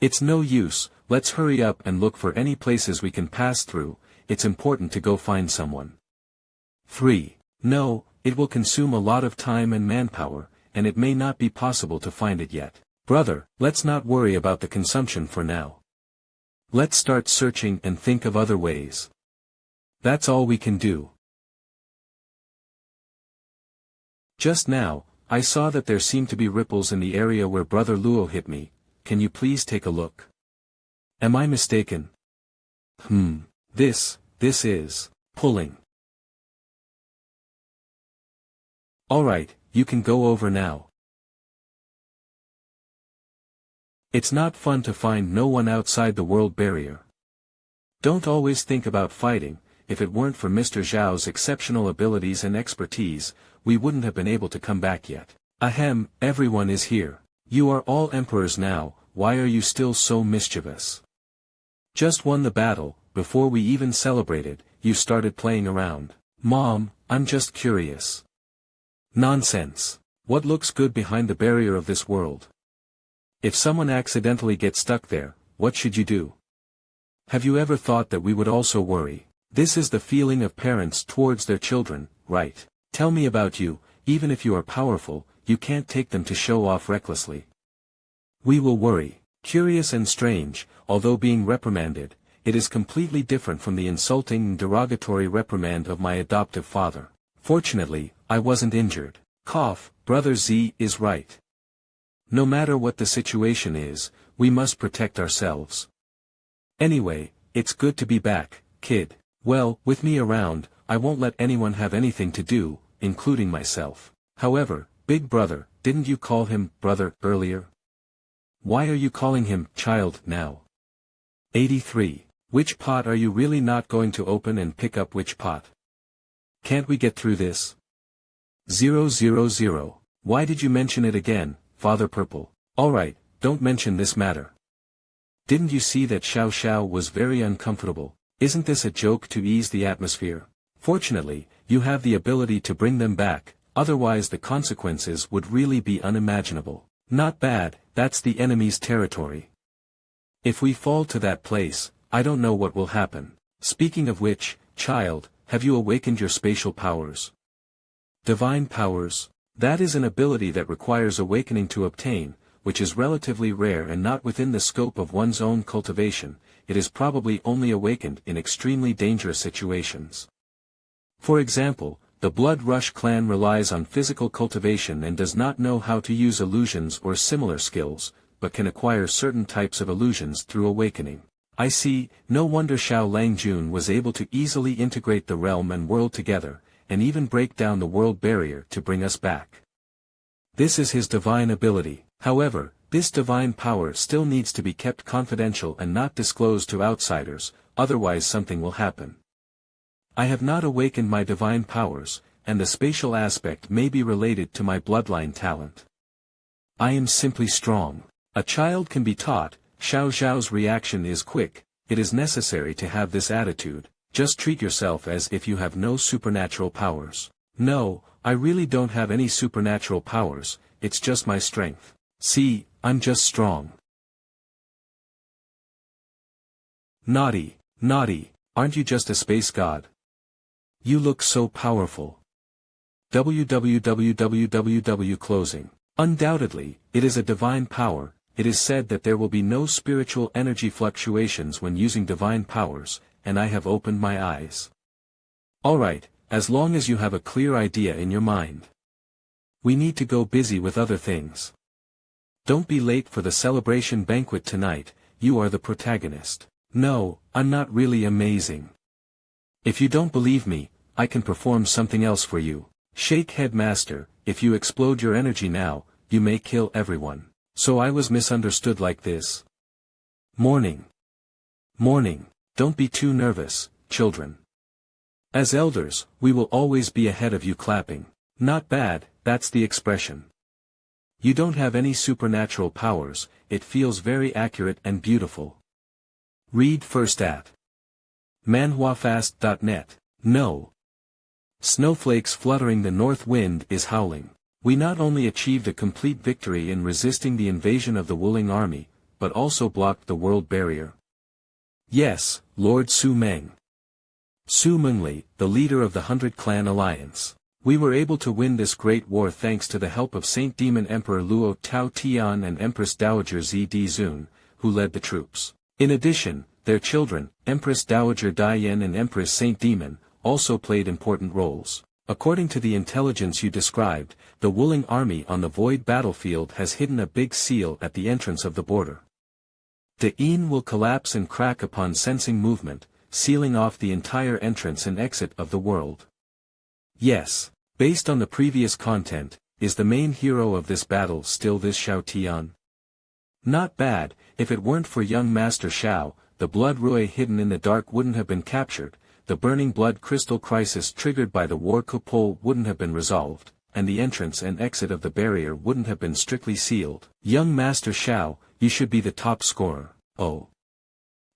It's no use. Let's hurry up and look for any places we can pass through. It's important to go find someone. 3. No, it will consume a lot of time and manpower, and it may not be possible to find it yet. Brother, let's not worry about the consumption for now. Let's start searching and think of other ways. That's all we can do. Just now, I saw that there seemed to be ripples in the area where Brother Luo hit me. Can you please take a look? Am I mistaken? This is pulling. Alright, you can go over now. It's not fun to find no one outside the world barrier. Don't always think about fighting. If it weren't for Mr. Zhao's exceptional abilities and expertise, we wouldn't have been able to come back yet. Ahem, everyone is here. You are all emperors now, why are you still so mischievous? Just won the battle. Before we even celebrated, you started playing around. Mom, I'm just curious. Nonsense. What looks good behind the barrier of this world? If someone accidentally gets stuck there, what should you do? Have you ever thought that we would also worry? This is the feeling of parents towards their children, right? Tell me about you. Even if you are powerful, you can't take them to show off recklessly. We will worry. Curious and strange, although being reprimanded, it is completely different from the insulting and derogatory reprimand of my adoptive father. Fortunately, I wasn't injured. Cough, Brother Z is right. No matter what the situation is, we must protect ourselves. Anyway, it's good to be back, kid. Well, with me around, I won't let anyone have anything to do, including myself. However, big brother, didn't you call him brother earlier? Why are you calling him child now? 83. Which pot are you really not going to open and pick up which pot? Can't we get through this? 000. Why did you mention it again, Father Purple? Alright, don't mention this matter. Didn't you see that Xiao Xiao was very uncomfortable? Isn't this a joke to ease the atmosphere? Fortunately, you have the ability to bring them back, otherwise the consequences would really be unimaginable. Not bad, that's the enemy's territory. If we fall to that place, I don't know what will happen. Speaking of which, child, have you awakened your spatial powers? Divine powers? That is an ability that requires awakening to obtain, which is relatively rare and not within the scope of one's own cultivation. It is probably only awakened in extremely dangerous situations. For example, the Blood Rush clan relies on physical cultivation and does not know how to use illusions or similar skills, but can acquire certain types of illusions through awakening. I see, no wonder Xiao Langjun was able to easily integrate the realm and world together, and even break down the world barrier to bring us back. This is his divine ability. However, this divine power still needs to be kept confidential and not disclosed to outsiders, otherwise something will happen. I have not awakened my divine powers, and the spatial aspect may be related to my bloodline talent. I am simply strong. A child can be taught. Xiao Zhao's reaction is quick. It is necessary to have this attitude. Just treat yourself as if you have no supernatural powers. No, I really don't have any supernatural powers, it's just my strength. See, I'm just strong. Naughty, naughty, aren't you just a space god? You look so powerful. www closing. Undoubtedly, it is a divine power. It is said that there will be no spiritual energy fluctuations when using divine powers, and I have opened my eyes. Alright, as long as you have a clear idea in your mind. We need to go busy with other things. Don't be late for the celebration banquet tonight, you are the protagonist. No, I'm not really amazing. If you don't believe me, I can perform something else for you. Shake head master, if you explode your energy now, you may kill everyone. So I was misunderstood like this. Morning. Morning, don't be too nervous, children. As elders, we will always be ahead of you clapping. Not bad, that's the expression. You don't have any supernatural powers, it feels very accurate and beautiful. Read first at manhwafast.net. No. Snowflakes fluttering, the north wind is howling. We not only achieved a complete victory in resisting the invasion of the Wuling army, but also blocked the world barrier. Yes, Lord Su Meng. Su Mengli, the leader of the 100 Clan Alliance. We were able to win this great war thanks to the help of Saint Demon Emperor Luo Tao Tian and Empress Dowager Zi Zun, who led the troops. In addition, their children, Empress Dowager Dian and Empress Saint Demon, also played important roles. According to the intelligence you described, the Wuling army on the void battlefield has hidden a big seal at the entrance of the border. The Yin will collapse and crack upon sensing movement, sealing off the entire entrance and exit of the world. Yes, based on the previous content, is the main hero of this battle still this Xiao Tian? Not bad, if it weren't for young Master Xiao, the blood Rui hidden in the dark wouldn't have been captured, the burning blood crystal crisis triggered by the war couple wouldn't have been resolved, and the entrance and exit of the barrier wouldn't have been strictly sealed. Young Master Xiao, you should be the top scorer. Oh.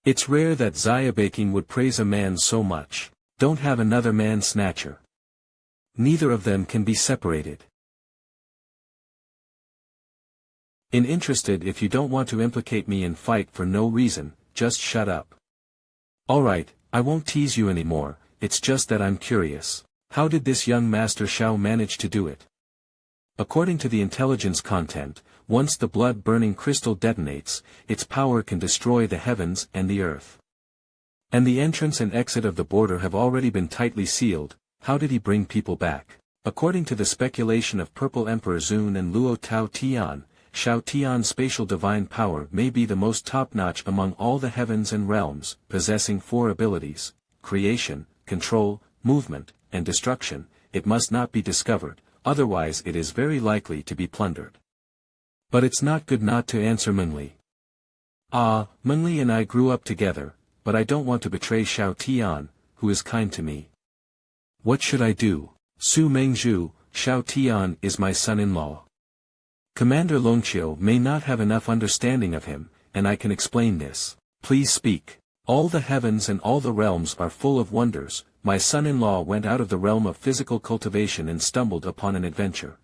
It's rare that Xiaobaking would praise a man so much. Don't have another man snatcher. Neither of them can be separated. Interested if you don't want to implicate me in fight for no reason, just shut up. Alright, I won't tease you anymore, it's just that I'm curious. How did this young Master Xiao manage to do it? According to the intelligence content, once the blood-burning crystal detonates, its power can destroy the heavens and the earth. And the entrance and exit of the border have already been tightly sealed. How did he bring people back? According to the speculation of Purple Emperor Zun and Luo Tao Tian, Xiao Tian's spatial divine power may be the most top-notch among all the heavens and realms, possessing 4 abilities: creation, control, movement, and destruction. It must not be discovered, otherwise it is very likely to be plundered. But it's not good not to answer Mengli. Ah, Mengli and I grew up together, but I don't want to betray Xiao Tian, who is kind to me. What should I do? Su Mengzhu, Xiao Tian is my son-in-law. Commander Longqiu may not have enough understanding of him, and I can explain this. Please speak. All the heavens and all the realms are full of wonders. My son-in-law went out of the realm of physical cultivation and stumbled upon an adventure.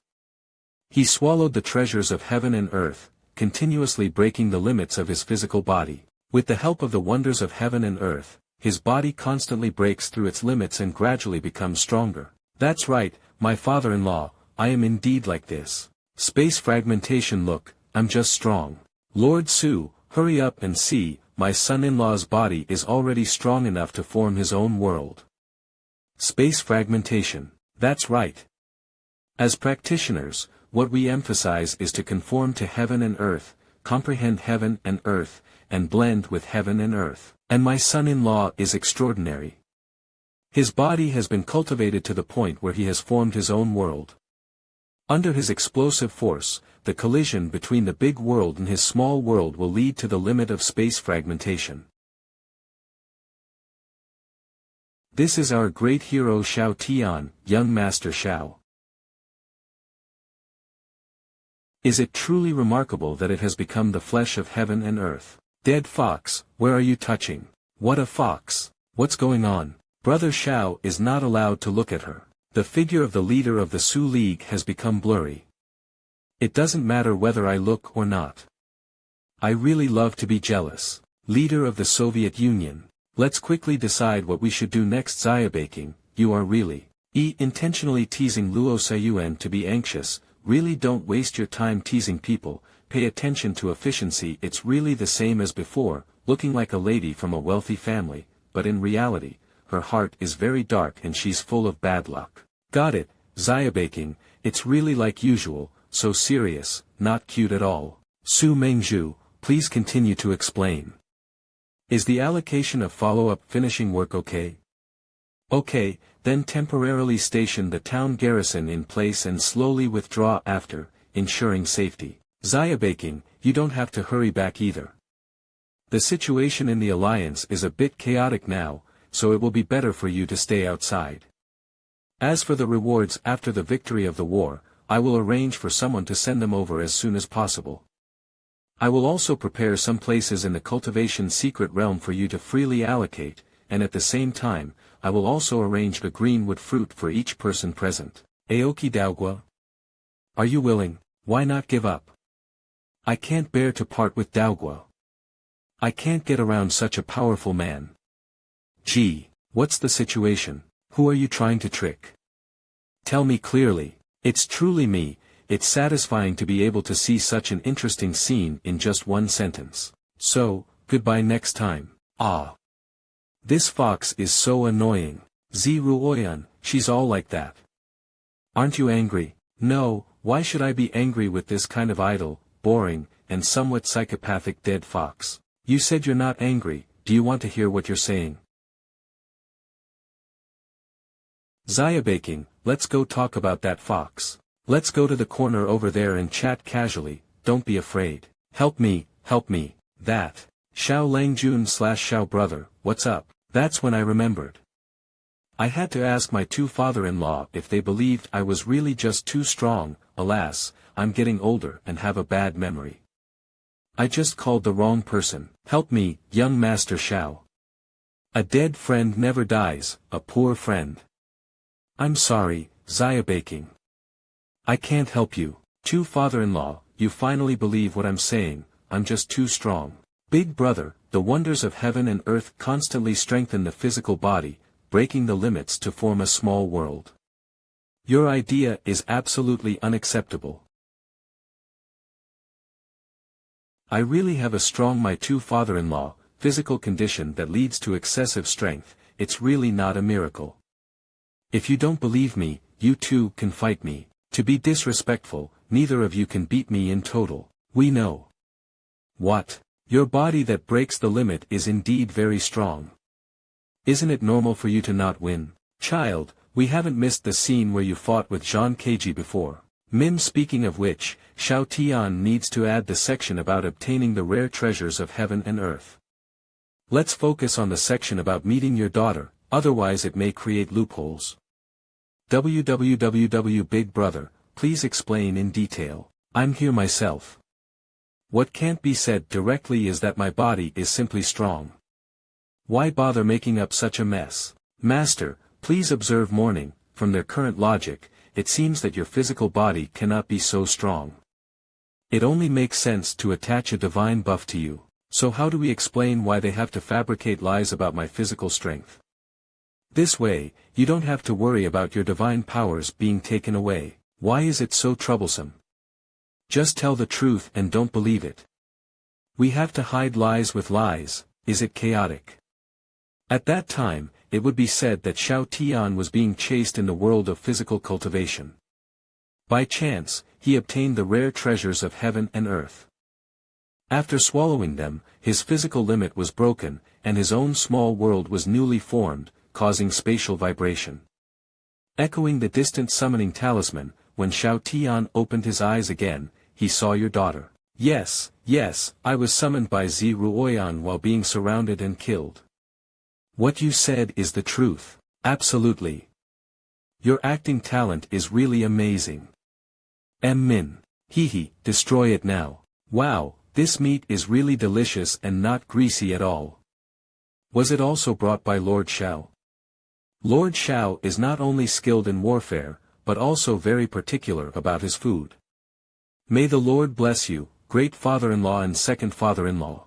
He swallowed the treasures of heaven and earth, continuously breaking the limits of his physical body. With the help of the wonders of heaven and earth, his body constantly breaks through its limits and gradually becomes stronger. That's right, my father-in-law, I am indeed like this. Space fragmentation. Look, I'm just strong. Lord Su, hurry up and see, my son-in-law's body is already strong enough to form his own world. Space fragmentation. That's right. As practitioners, what we emphasize is to conform to heaven and earth, comprehend heaven and earth, and blend with heaven and earth. And my son-in-law is extraordinary. His body has been cultivated to the point where he has formed his own world. Under his explosive force, the collision between the big world and his small world will lead to the limit of space fragmentation. This is our great hero Xiao Tian, young Master Xiao. Is it truly remarkable that it has become the flesh of heaven and earth? Dead fox, where are you touching? What a fox! What's going on? Brother Shao is not allowed to look at her. The figure of the leader of the Su League has become blurry. It doesn't matter whether I look or not. I really love to be jealous. Leader of the Soviet Union. Let's quickly decide what we should do next. Xiaobaking, you are really intentionally teasing Luo Sayuan to be anxious. Really don't waste your time teasing people, pay attention to efficiency. It's really the same as before, looking like a lady from a wealthy family, but in reality, her heart is very dark and she's full of bad luck. Got it, Xiaobaking, it's really like usual, so serious, not cute at all. Su Mengzhu, please continue to explain. Is the allocation of follow-up finishing work okay? Okay, then temporarily station the town garrison in place and slowly withdraw after, ensuring safety. Xiaobaking, you don't have to hurry back either. The situation in the alliance is a bit chaotic now, so it will be better for you to stay outside. As for the rewards after the victory of the war, I will arrange for someone to send them over as soon as possible. I will also prepare some places in the cultivation secret realm for you to freely allocate, and at the same time, I will also arrange a greenwood fruit for each person present. Aoki Daogua? Are you willing? Why not give up? I can't bear to part with Daogua. I can't get around such a powerful man. Gee, what's the situation? Who are you trying to trick? Tell me clearly. It's truly me. It's satisfying to be able to see such an interesting scene in just one sentence. So, goodbye next time. Ah. This fox is so annoying. Ziruoyan, she's all like that. Aren't you angry? No, why should I be angry with this kind of idle, boring, and somewhat psychopathic dead fox? You said you're not angry, do you want to hear what you're saying? Xiaobaking, let's go talk about that fox. Let's go to the corner over there and chat casually, don't be afraid. Help me, that. Xiao Langjun / Xiao brother, what's up? That's when I remembered. I had to ask my two father-in-law if they believed I was really just too strong. Alas, I'm getting older and have a bad memory. I just called the wrong person. Help me, young Master Xiao. A dead friend never dies, a poor friend. I'm sorry, Xiaobaking. I can't help you. Two father-in-law, you finally believe what I'm saying, I'm just too strong. Big brother, the wonders of heaven and earth constantly strengthen the physical body, breaking the limits to form a small world. Your idea is absolutely unacceptable. I really have a strong my two father-in-law, physical condition that leads to excessive strength, it's really not a miracle. If you don't believe me, you two can fight me. To be disrespectful, neither of you can beat me in total. We know. What? Your body that breaks the limit is indeed very strong. Isn't it normal for you to not win? Child, we haven't missed the scene where you fought with Zhang Keiji before. Speaking of which, Xiao Tian needs to add the section about obtaining the rare treasures of heaven and earth. Let's focus on the section about meeting your daughter, otherwise it may create loopholes. www Big Brother, please explain in detail. I'm here myself. What can't be said directly is that my body is simply strong. Why bother making up such a mess? Master, please observe mourning. From their current logic, it seems that your physical body cannot be so strong. It only makes sense to attach a divine buff to you. So how do we explain why they have to fabricate lies about my physical strength? This way, you don't have to worry about your divine powers being taken away. Why is it so troublesome? Just tell the truth and don't believe it. We have to hide lies with lies. Is it chaotic? At that time, it would be said that Xiao Tian was being chased in the world of physical cultivation. By chance, he obtained the rare treasures of heaven and earth. After swallowing them, his physical limit was broken, and his own small world was newly formed, causing spatial vibration. Echoing the distant summoning talisman, when Xiao Tian opened his eyes again, he saw your daughter. Yes, I was summoned by Ziruoyan while being surrounded and killed. What you said is the truth. Absolutely. Your acting talent is really amazing. Min. Hee, destroy it now. Wow, this meat is really delicious and not greasy at all. Was it also brought by Lord Shao? Lord Shao is not only skilled in warfare, but also very particular about his food. May the Lord bless you, great father-in-law and second father-in-law.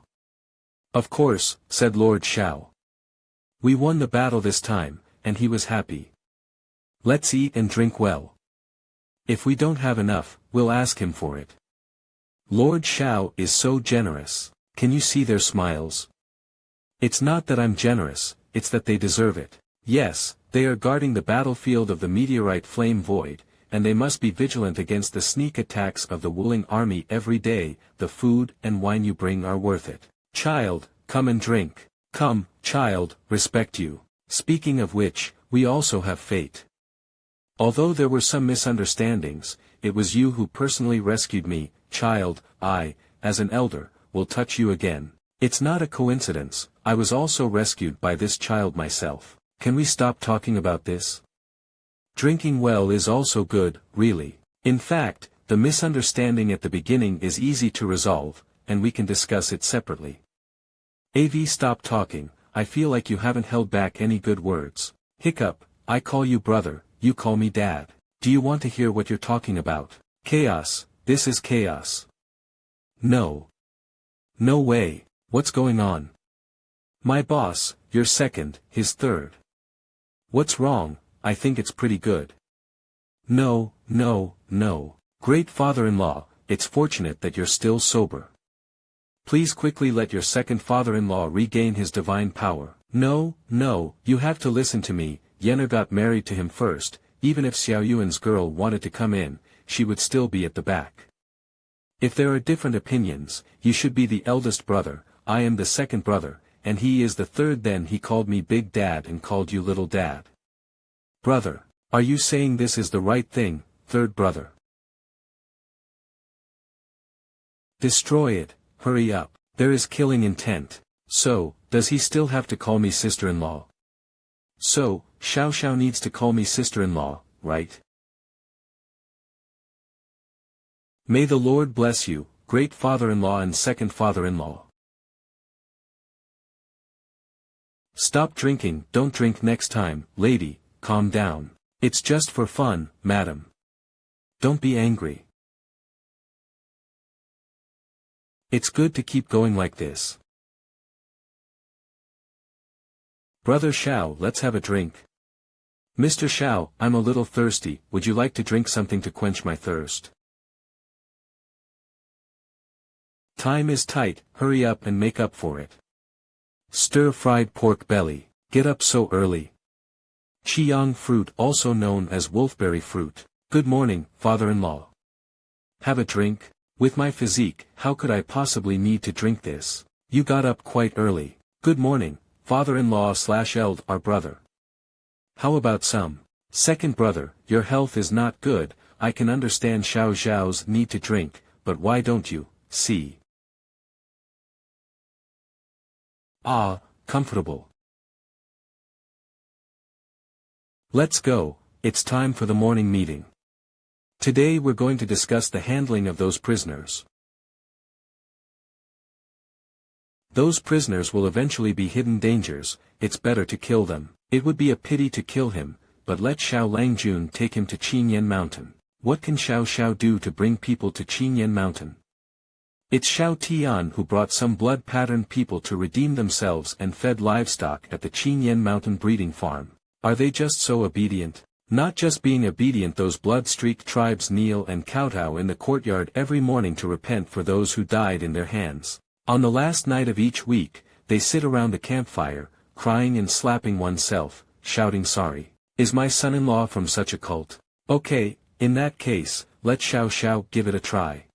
Of course, said Lord Shao. We won the battle this time, and he was happy. Let's eat and drink well. If we don't have enough, we'll ask him for it. Lord Shao is so generous. Can you see their smiles? It's not that I'm generous, it's that they deserve it. Yes, they are guarding the battlefield of the meteorite flame void, and they must be vigilant against the sneak attacks of the Wuling army every day. The food and wine you bring are worth it. Child, come and drink. Come, child, respect you. Speaking of which, we also have fate. Although there were some misunderstandings, it was you who personally rescued me. Child, I, as an elder, will touch you again. It's not a coincidence, I was also rescued by this child myself. Can we stop talking about this? Drinking well is also good, really. In fact, the misunderstanding at the beginning is easy to resolve, and we can discuss it separately. Av, stop talking, I feel like you haven't held back any good words. Hiccup, I call you brother, you call me dad. Do you want to hear what you're talking about? Chaos, this is chaos. No. No way, what's going on? My boss, you're second, his third. What's wrong? I think it's pretty good. No. Great father-in-law, it's fortunate that you're still sober. Please quickly let your second father-in-law regain his divine power. No, you have to listen to me. Yenna got married to him first. Even if Xiao Yuan's girl wanted to come in, she would still be at the back. If there are different opinions, you should be the eldest brother, I am the second brother, and he is the third. Then he called me Big Dad and called you Little Dad. Brother, are you saying this is the right thing, third brother? Destroy it, hurry up, there is killing intent. So, does he still have to call me sister-in-law? So, Xiao needs to call me sister-in-law, right? May the Lord bless you, great father-in-law and second father-in-law. Stop drinking, don't drink next time, lady, calm down. It's just for fun, madam. Don't be angry. It's good to keep going like this. Brother Xiao, let's have a drink. Mr. Xiao, I'm a little thirsty, would you like to drink something to quench my thirst? Time is tight, hurry up and make up for it. Stir-fried pork belly, get up so early. Qiyang fruit, also known as wolfberry fruit. Good morning, father-in-law. Have a drink? With my physique, how could I possibly need to drink this? You got up quite early. Good morning, father-in-law/eld, our brother. How about some? Second brother, your health is not good, I can understand Xiao's need to drink, but why don't you, see? Ah, comfortable. Let's go, it's time for the morning meeting. Today we're going to discuss the handling of those prisoners. Those prisoners will eventually be hidden dangers, it's better to kill them. It would be a pity to kill him, but let Xiao Langjun take him to Qinyan Mountain. What can Xiao do to bring people to Qinyan Mountain? It's Xiao Tian who brought some blood-patterned people to redeem themselves and fed livestock at the Qinyan Mountain breeding farm. Are they just so obedient? Not just being obedient, those blood-streaked tribes kneel and kowtow in the courtyard every morning to repent for those who died in their hands. On the last night of each week, they sit around the campfire, crying and slapping oneself, shouting sorry. Is my son-in-law from such a cult? Okay, in that case, let Xiao give it a try.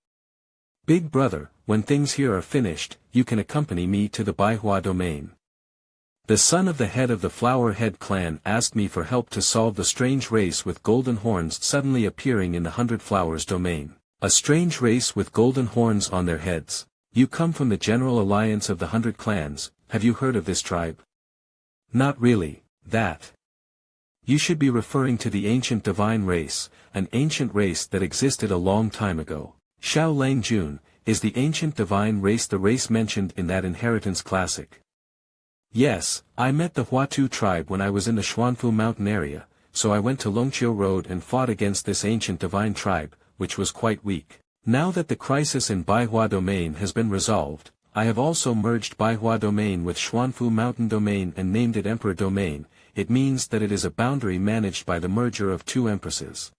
Big brother, when things here are finished, you can accompany me to the Baihua domain. The son of the head of the Flower Head clan asked me for help to solve the strange race with golden horns suddenly appearing in the 100 Flowers domain. A strange race with golden horns on their heads. You come from the General Alliance of the 100 Clans, have you heard of this tribe? Not really, that. You should be referring to the ancient divine race, an ancient race that existed a long time ago. Xiao Lang Jun, is the ancient divine race the race mentioned in that inheritance classic? Yes, I met the Huatu tribe when I was in the Xuanfu mountain area, so I went to Longqiu Road and fought against this ancient divine tribe, which was quite weak. Now that the crisis in Baihua domain has been resolved, I have also merged Baihua domain with Xuanfu mountain domain and named it Emperor domain. It means that it is a boundary managed by the merger of two empresses.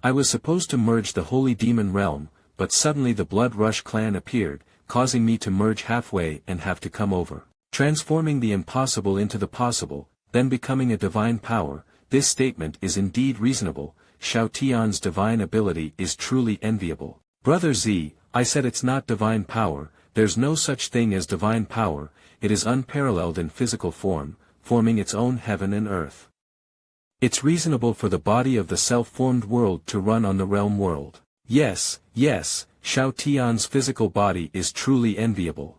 I was supposed to merge the Holy Demon realm, but suddenly the Blood Rush clan appeared, causing me to merge halfway and have to come over. Transforming the impossible into the possible, then becoming a divine power, this statement is indeed reasonable. Xiao Tian's divine ability is truly enviable. Brother Z, I said it's not divine power, there's no such thing as divine power, it is unparalleled in physical form, forming its own heaven and earth. It's reasonable for the body of the self-formed world to run on the realm world. Yes, Xiao Tian's physical body is truly enviable.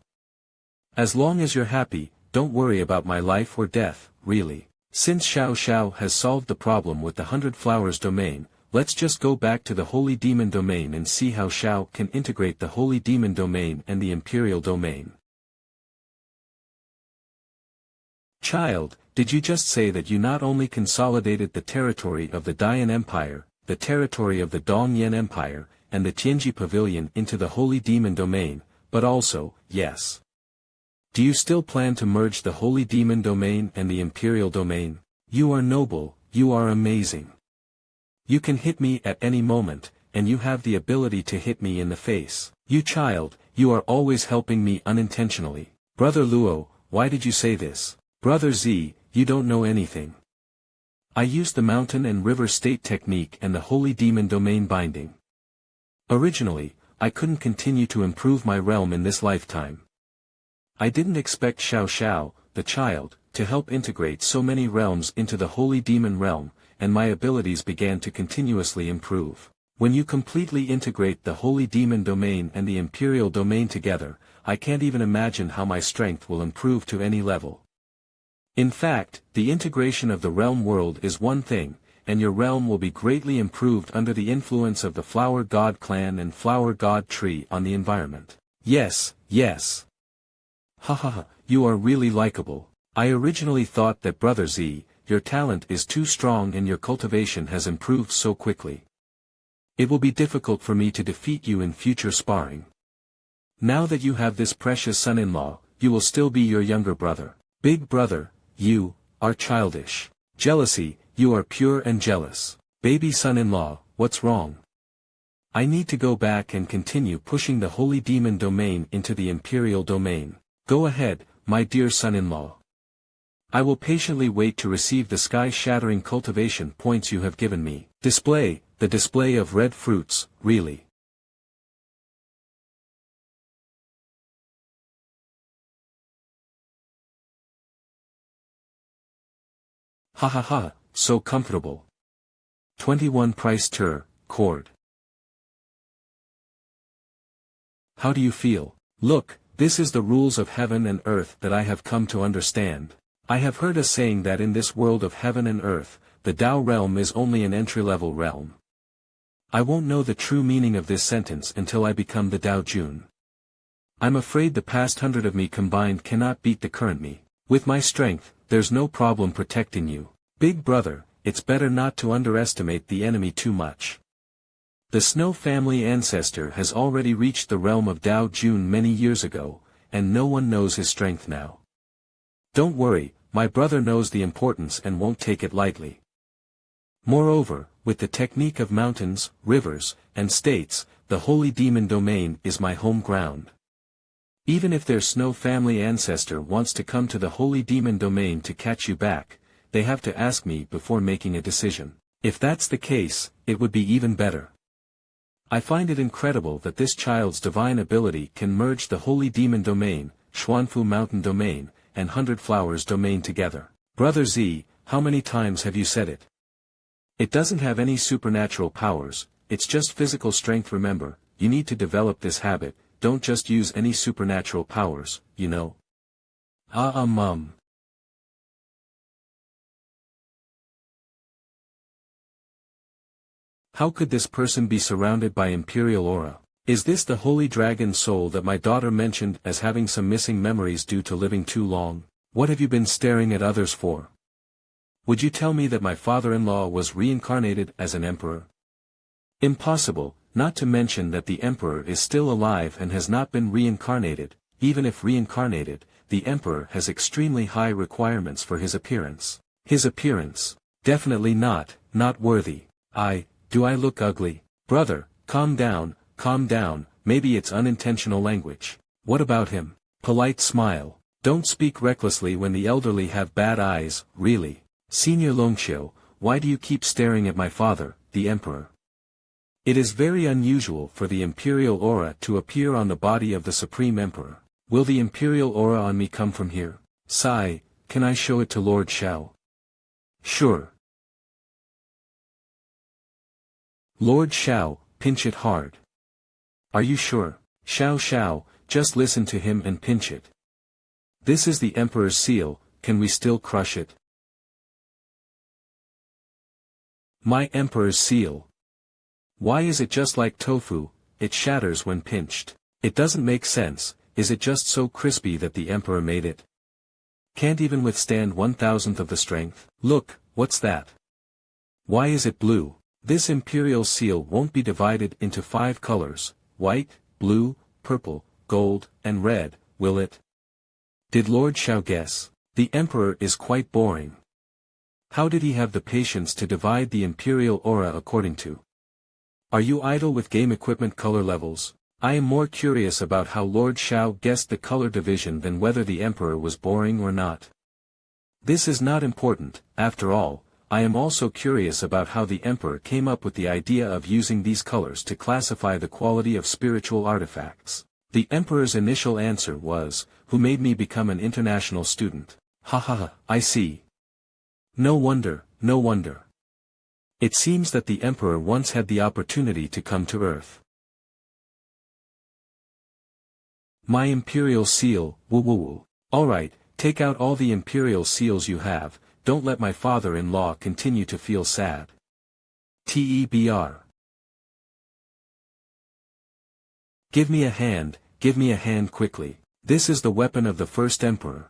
As long as you're happy, don't worry about my life or death, really. Since Xiao has solved the problem with the 100 Flowers domain, let's just go back to the Holy Demon domain and see how Xiao can integrate the Holy Demon domain and the Imperial domain. Child, did you just say that you not only consolidated the territory of the Dayan Empire, the territory of the Dongyan Empire, and the Tianji Pavilion into the Holy Demon domain, but also, yes. Do you still plan to merge the Holy Demon domain and the Imperial domain? You are noble, you are amazing. You can hit me at any moment, and you have the ability to hit me in the face. You child, you are always helping me unintentionally. Brother Luo, why did you say this? Brother Z, you don't know anything. I used the mountain and river state technique and the Holy Demon domain binding. Originally, I couldn't continue to improve my realm in this lifetime. I didn't expect Xiao, the child, to help integrate so many realms into the Holy Demon realm, and my abilities began to continuously improve. When you completely integrate the Holy Demon domain and the Imperial domain together, I can't even imagine how my strength will improve to any level. In fact, the integration of the realm world is one thing, and your realm will be greatly improved under the influence of the Flower God clan and Flower God tree on the environment. Yes. Hahaha, you are really likable. I originally thought that Brother Z, your talent is too strong and your cultivation has improved so quickly. It will be difficult for me to defeat you in future sparring. Now that you have this precious son-in-law, you will still be your younger brother. Big brother, you are childish. Jealousy, you are pure and jealous. Baby son-in-law, what's wrong? I need to go back and continue pushing the Holy Demon domain into the Imperial domain. Go ahead, my dear son-in-law. I will patiently wait to receive the sky-shattering cultivation points you have given me. The display of red fruits, really. Ha, so comfortable. 21 price cord. How do you feel? Look, this is the rules of heaven and earth that I have come to understand. I have heard a saying that in this world of heaven and earth, the Tao realm is only an entry-level realm. I won't know the true meaning of this sentence until I become the Tao Jun. I'm afraid the past 100 of me combined cannot beat the current me. With my strength, there's no problem protecting you. Big brother, it's better not to underestimate the enemy too much. The Snow family ancestor has already reached the realm of Tao Jun many years ago, and no one knows his strength now. Don't worry, my brother knows the importance and won't take it lightly. Moreover, with the technique of mountains, rivers, and states, the Holy Demon domain is my home ground. Even if their Snow family ancestor wants to come to the Holy Demon domain to catch you back, they have to ask me before making a decision. If that's the case, it would be even better. I find it incredible that this child's divine ability can merge the Holy Demon domain, Xuanfu Mountain domain, and 100 Flowers domain together. Brother Z, how many times have you said it? It doesn't have any supernatural powers, it's just physical strength. Remember, you need to develop this habit, don't just use any supernatural powers, you know. Mum. How could this person be surrounded by imperial aura? Is this the holy dragon soul that my daughter mentioned as having some missing memories due to living too long? What have you been staring at others for? Would you tell me that my father-in-law was reincarnated as an emperor? Impossible, not to mention that the emperor is still alive and has not been reincarnated. Even if reincarnated, the emperor has extremely high requirements for his appearance. His appearance? Definitely not worthy. Do I look ugly? Brother, calm down, maybe it's unintentional language. What about him? Polite smile. Don't speak recklessly when the elderly have bad eyes, really. Senior Longxiu, why do you keep staring at my father, the emperor? It is very unusual for the imperial aura to appear on the body of the supreme emperor. Will the imperial aura on me come from here? Sigh, can I show it to Lord Xiao? Sure. Lord Xiao, pinch it hard. Are you sure? Xiao, just listen to him and pinch it. This is the emperor's seal, can we still crush it? My emperor's seal. Why is it just like tofu, it shatters when pinched? It doesn't make sense, is it just so crispy that the emperor made it? Can't even withstand 1,000th of the strength? Look, what's that? Why is it blue? This imperial seal won't be divided into 5 colors, white, blue, purple, gold, and red, will it? Did Lord Xiao guess? The emperor is quite boring. How did he have the patience to divide the imperial aura according to? Are you idle with game equipment color levels? I am more curious about how Lord Xiao guessed the color division than whether the emperor was boring or not. This is not important, after all. I am also curious about how the emperor came up with the idea of using these colors to classify the quality of spiritual artifacts. The emperor's initial answer was, "Who made me become an international student?" I see. No wonder. It seems that the emperor once had the opportunity to come to Earth. My imperial seal, woo. Alright, take out all the imperial seals you have, don't let my father-in-law continue to feel sad. TEBR. Give me a hand quickly. This is the weapon of the first emperor.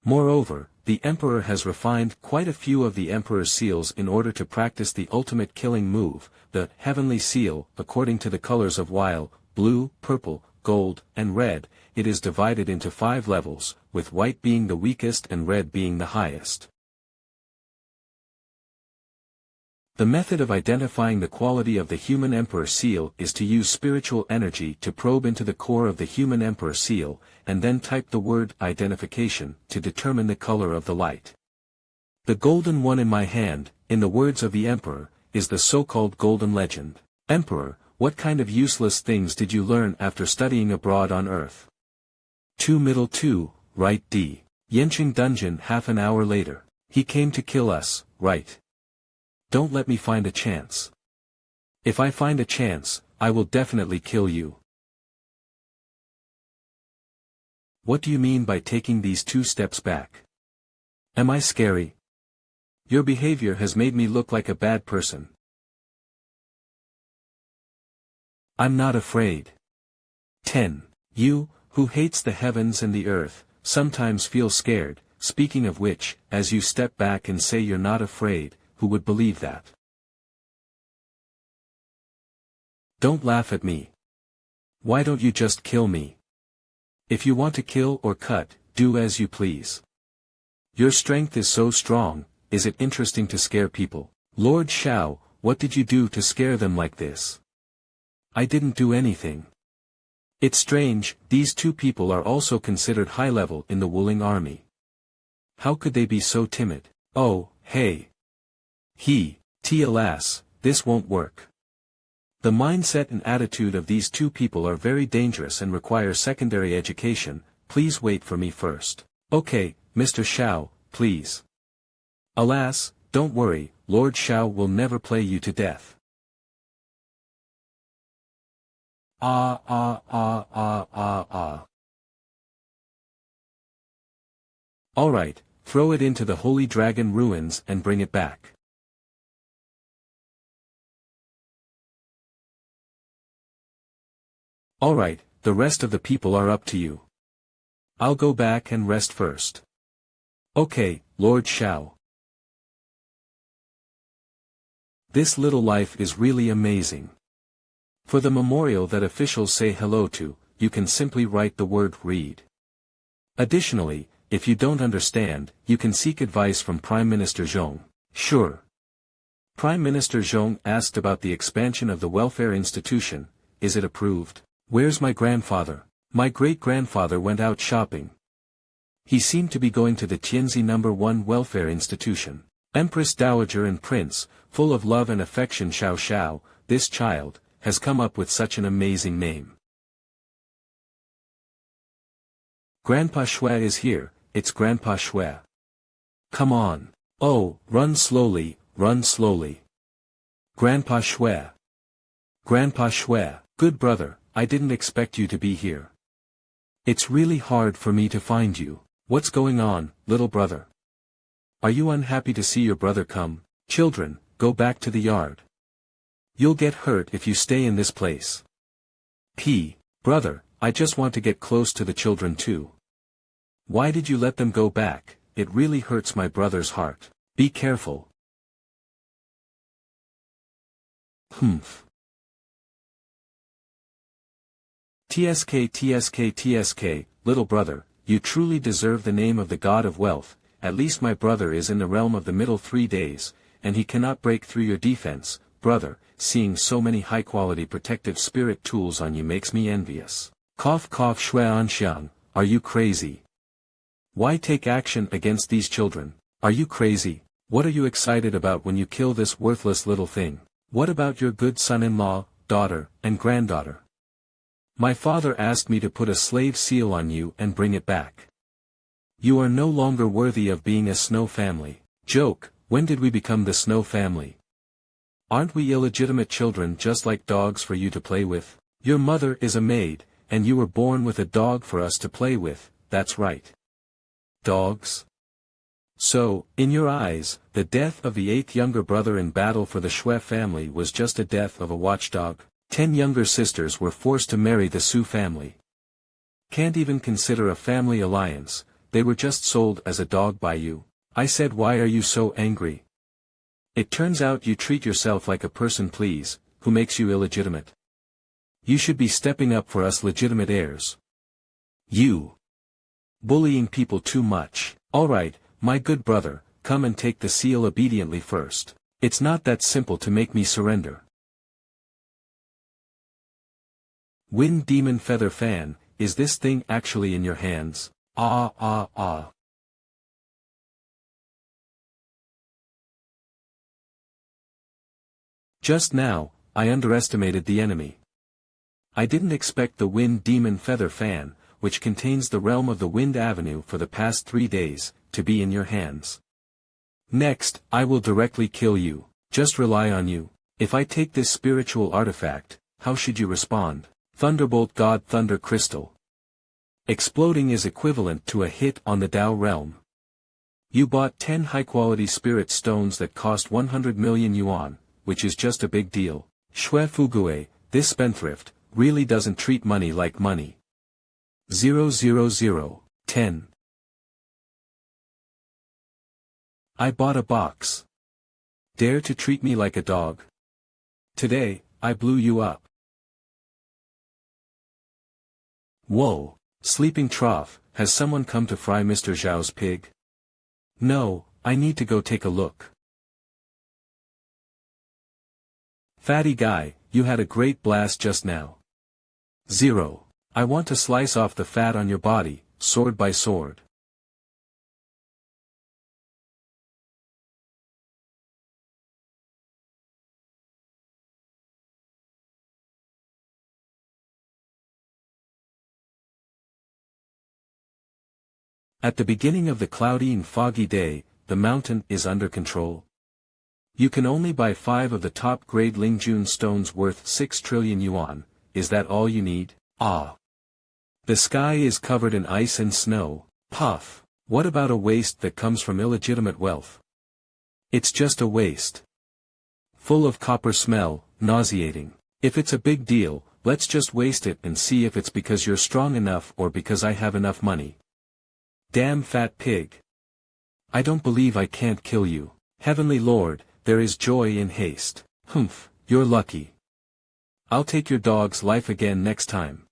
Moreover, the emperor has refined quite a few of the emperor's seals in order to practice the ultimate killing move, the heavenly seal. According to the colors of while, blue, purple, gold, and red, it is divided into 5 levels, with white being the weakest and red being the highest. The method of identifying the quality of the human emperor seal is to use spiritual energy to probe into the core of the human emperor seal, and then type the word identification to determine the color of the light. The golden one in my hand, in the words of the emperor, is the so-called golden legend. Emperor, what kind of useless things did you learn after studying abroad on Earth? 2 middle 2, right D. Yenqing dungeon half an hour later. He came to kill us, right? Don't let me find a chance. If I find a chance, I will definitely kill you. What do you mean by taking these 2 steps back? Am I scary? Your behavior has made me look like a bad person. I'm not afraid. 10. You, who hates the heavens and the earth, sometimes feel scared. Speaking of which, as you step back and say you're not afraid, who would believe that? Don't laugh at me. Why don't you just kill me? If you want to kill or cut, do as you please. Your strength is so strong, is it interesting to scare people? Lord Xiao, what did you do to scare them like this? I didn't do anything. It's strange, these 2 people are also considered high level in the Wuling army. How could they be so timid? Oh, hey. Alas, this won't work. The mindset and attitude of these 2 people are very dangerous and require secondary education. Please wait for me first. Okay, Mr. Xiao, please. Alas, don't worry, Lord Xiao will never play you to death. Alright, throw it into the Holy Dragon ruins and bring it back. Alright, the rest of the people are up to you. I'll go back and rest first. Okay, Lord Shao. This little life is really amazing. For the memorial that officials say hello to, you can simply write the word read. Additionally, if you don't understand, you can seek advice from Prime Minister Zhong. Sure. Prime Minister Zhong asked about the expansion of the welfare institution. Is it approved? Where's my grandfather? My great-grandfather went out shopping. He seemed to be going to the Tianzi No. 1 welfare institution. Empress Dowager and Prince, full of love and affection Xiao Xiao, this child, has come up with such an amazing name. Grandpa Shui is here, it's Grandpa Shui. Come on. Oh, run slowly, run slowly. Grandpa Shui. Grandpa Shui, good brother, I didn't expect you to be here. It's really hard for me to find you. What's going on, little brother? Are you unhappy to see your brother come? Children, go back to the yard. You'll get hurt if you stay in this place. Brother, I just want to get close to the children too. Why did you let them go back? It really hurts my brother's heart. Be careful. TSK, little brother, you truly deserve the name of the god of wealth. At least my brother is in the realm of the middle 3 days, and he cannot break through your defense. Brother, seeing so many high-quality protective spirit tools on you makes me envious. Cough cough Shui Anxiang, are you crazy? Why take action against these children? Are you crazy? What are you excited about when you kill this worthless little thing? What about your good son-in-law, daughter, and granddaughter? My father asked me to put a slave seal on you and bring it back. You are no longer worthy of being a snow family. Joke, when did we become the snow family? Aren't we illegitimate children just like dogs for you to play with? Your mother is a maid, and you were born with a dog for us to play with, that's right. Dogs? So, in your eyes, the death of the 8th younger brother in battle for the Shui family was just a death of a watchdog? 10 younger sisters were forced to marry the Su family. Can't even consider a family alliance, they were just sold as a dog by you. I said, why are you so angry? It turns out you treat yourself like a person please, who makes you illegitimate. You should be stepping up for us legitimate heirs. You. Bullying people too much. Alright, my good brother, come and take the seal obediently first. It's not that simple to make me surrender. Wind Demon Feather Fan, is this thing actually in your hands? Just now, I underestimated the enemy. I didn't expect the Wind Demon Feather Fan, which contains the realm of the Wind Avenue for the past 3 days, to be in your hands. Next, I will directly kill you, just rely on you. If I take this spiritual artifact, how should you respond? Thunderbolt God Thunder Crystal. Exploding is equivalent to a hit on the Tao realm. You bought 10 high-quality spirit stones that cost 100 million yuan, which is just a big deal. Shui Fugue, this spendthrift, really doesn't treat money like money. 10. I bought a box. Dare to treat me like a dog? Today, I blew you up. Whoa, sleeping trough, has someone come to fry Mr. Zhao's pig? No, I need to go take a look. Fatty guy, you had a great blast just now. 0. I want to slice off the fat on your body, sword by sword. At the beginning of the cloudy and foggy day, the mountain is under control. You can only buy 5 of the top-grade Lingjun stones worth 6 trillion yuan, is that all you need? The sky is covered in ice and snow. Puff. What about a waste that comes from illegitimate wealth? It's just a waste. Full of copper smell, nauseating. If it's a big deal, let's just waste it and see if it's because you're strong enough or because I have enough money. Damn fat pig. I don't believe I can't kill you. Heavenly Lord, there is joy in haste. Humph, you're lucky. I'll take your dog's life again next time.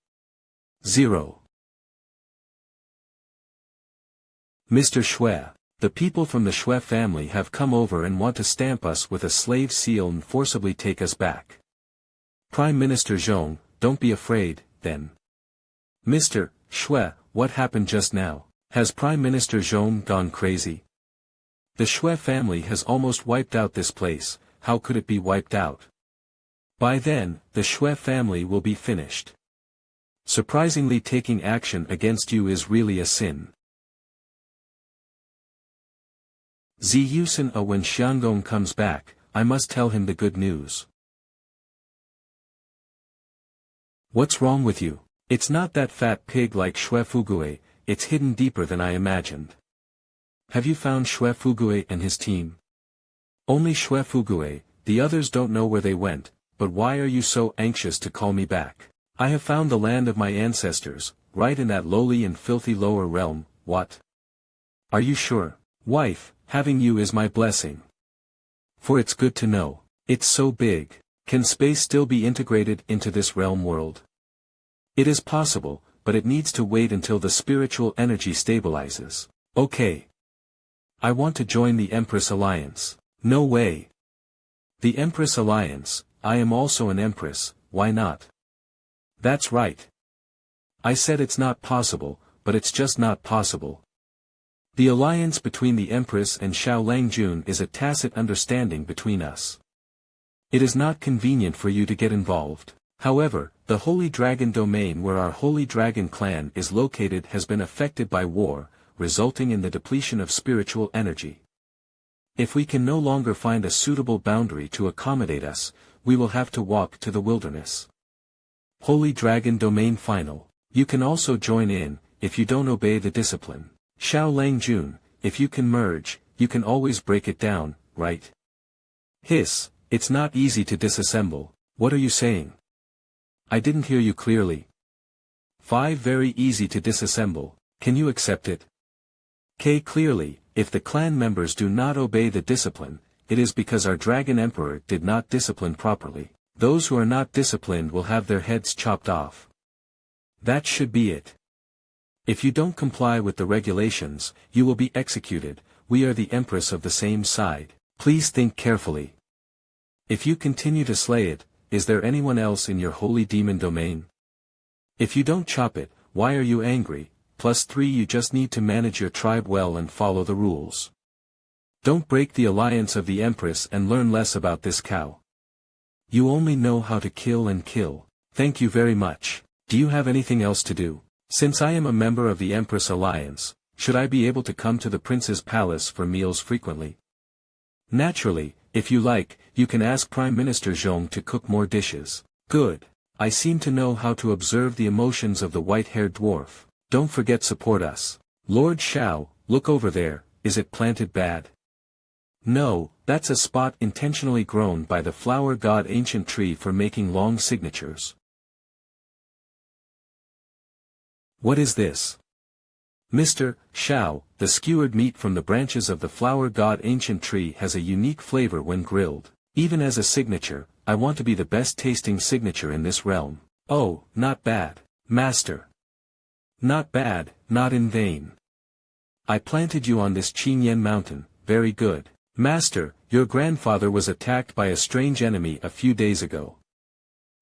0. Mr. Shwe, the people from the Shwe family have come over and want to stamp us with a slave seal and forcibly take us back. Prime Minister Zhong, don't be afraid, then. Mr. Shwe, what happened just now? Has Prime Minister Zhong gone crazy? The Shwe family has almost wiped out this place, how could it be wiped out? By then, the Shwe family will be finished. Surprisingly, taking action against you is really a sin. Ziyusen when Xiangong comes back, I must tell him the good news. What's wrong with you? It's not that fat pig like Shwe Fugue, it's hidden deeper than I imagined. Have you found Shwe Fugue and his team? Only Shwe Fugue, the others don't know where they went, but why are you so anxious to call me back? I have found the land of my ancestors, right in that lowly and filthy lower realm. What? Are you sure? Wife, having you is my blessing. For it's good to know. It's so big. Can space still be integrated into this realm world? It is possible, but it needs to wait until the spiritual energy stabilizes. Okay. I want to join the Empress Alliance. No way. The Empress Alliance, I am also an Empress, why not? That's right. I said it's not possible, but it's just not possible. The alliance between the Empress and Xiao Langjun is a tacit understanding between us. It is not convenient for you to get involved. However, the Holy Dragon domain where our Holy Dragon clan is located has been affected by war, resulting in the depletion of spiritual energy. If we can no longer find a suitable boundary to accommodate us, we will have to walk to the wilderness. Holy Dragon domain final. You can also join in, if you don't obey the discipline. Xiao Langjun, if you can merge, you can always break it down, right? Hiss, it's not easy to disassemble. What are you saying? I didn't hear you clearly. 5 Very easy to disassemble, can you accept it? K Clearly, if the clan members do not obey the discipline, it is because our Dragon Emperor did not discipline properly. Those who are not disciplined will have their heads chopped off. That should be it. If you don't comply with the regulations, you will be executed. We are the Empress of the same side. Please think carefully. If you continue to slay it, is there anyone else in your holy demon domain? If you don't chop it, why are you angry? +3 You just need to manage your tribe well and follow the rules. Don't break the alliance of the Empress and learn less about this cow. You only know how to kill and kill. Thank you very much. Do you have anything else to do? Since I am a member of the Empress Alliance, should I be able to come to the Prince's palace for meals frequently? Naturally, if you like, you can ask Prime Minister Zhong to cook more dishes. Good. I seem to know how to observe the emotions of the white-haired dwarf. Don't forget support us. Lord Xiao, look over there, is it planted bad? No, that's a spot intentionally grown by the flower god ancient tree for making long signatures. What is this? Mr. Xiao, the skewered meat from the branches of the flower god ancient tree has a unique flavor when grilled. Even as a signature, I want to be the best tasting signature in this realm. Oh, not bad. Master. Not bad, not in vain. I planted you on this Chinen mountain, very good. Master, your grandfather was attacked by a strange enemy a few days ago.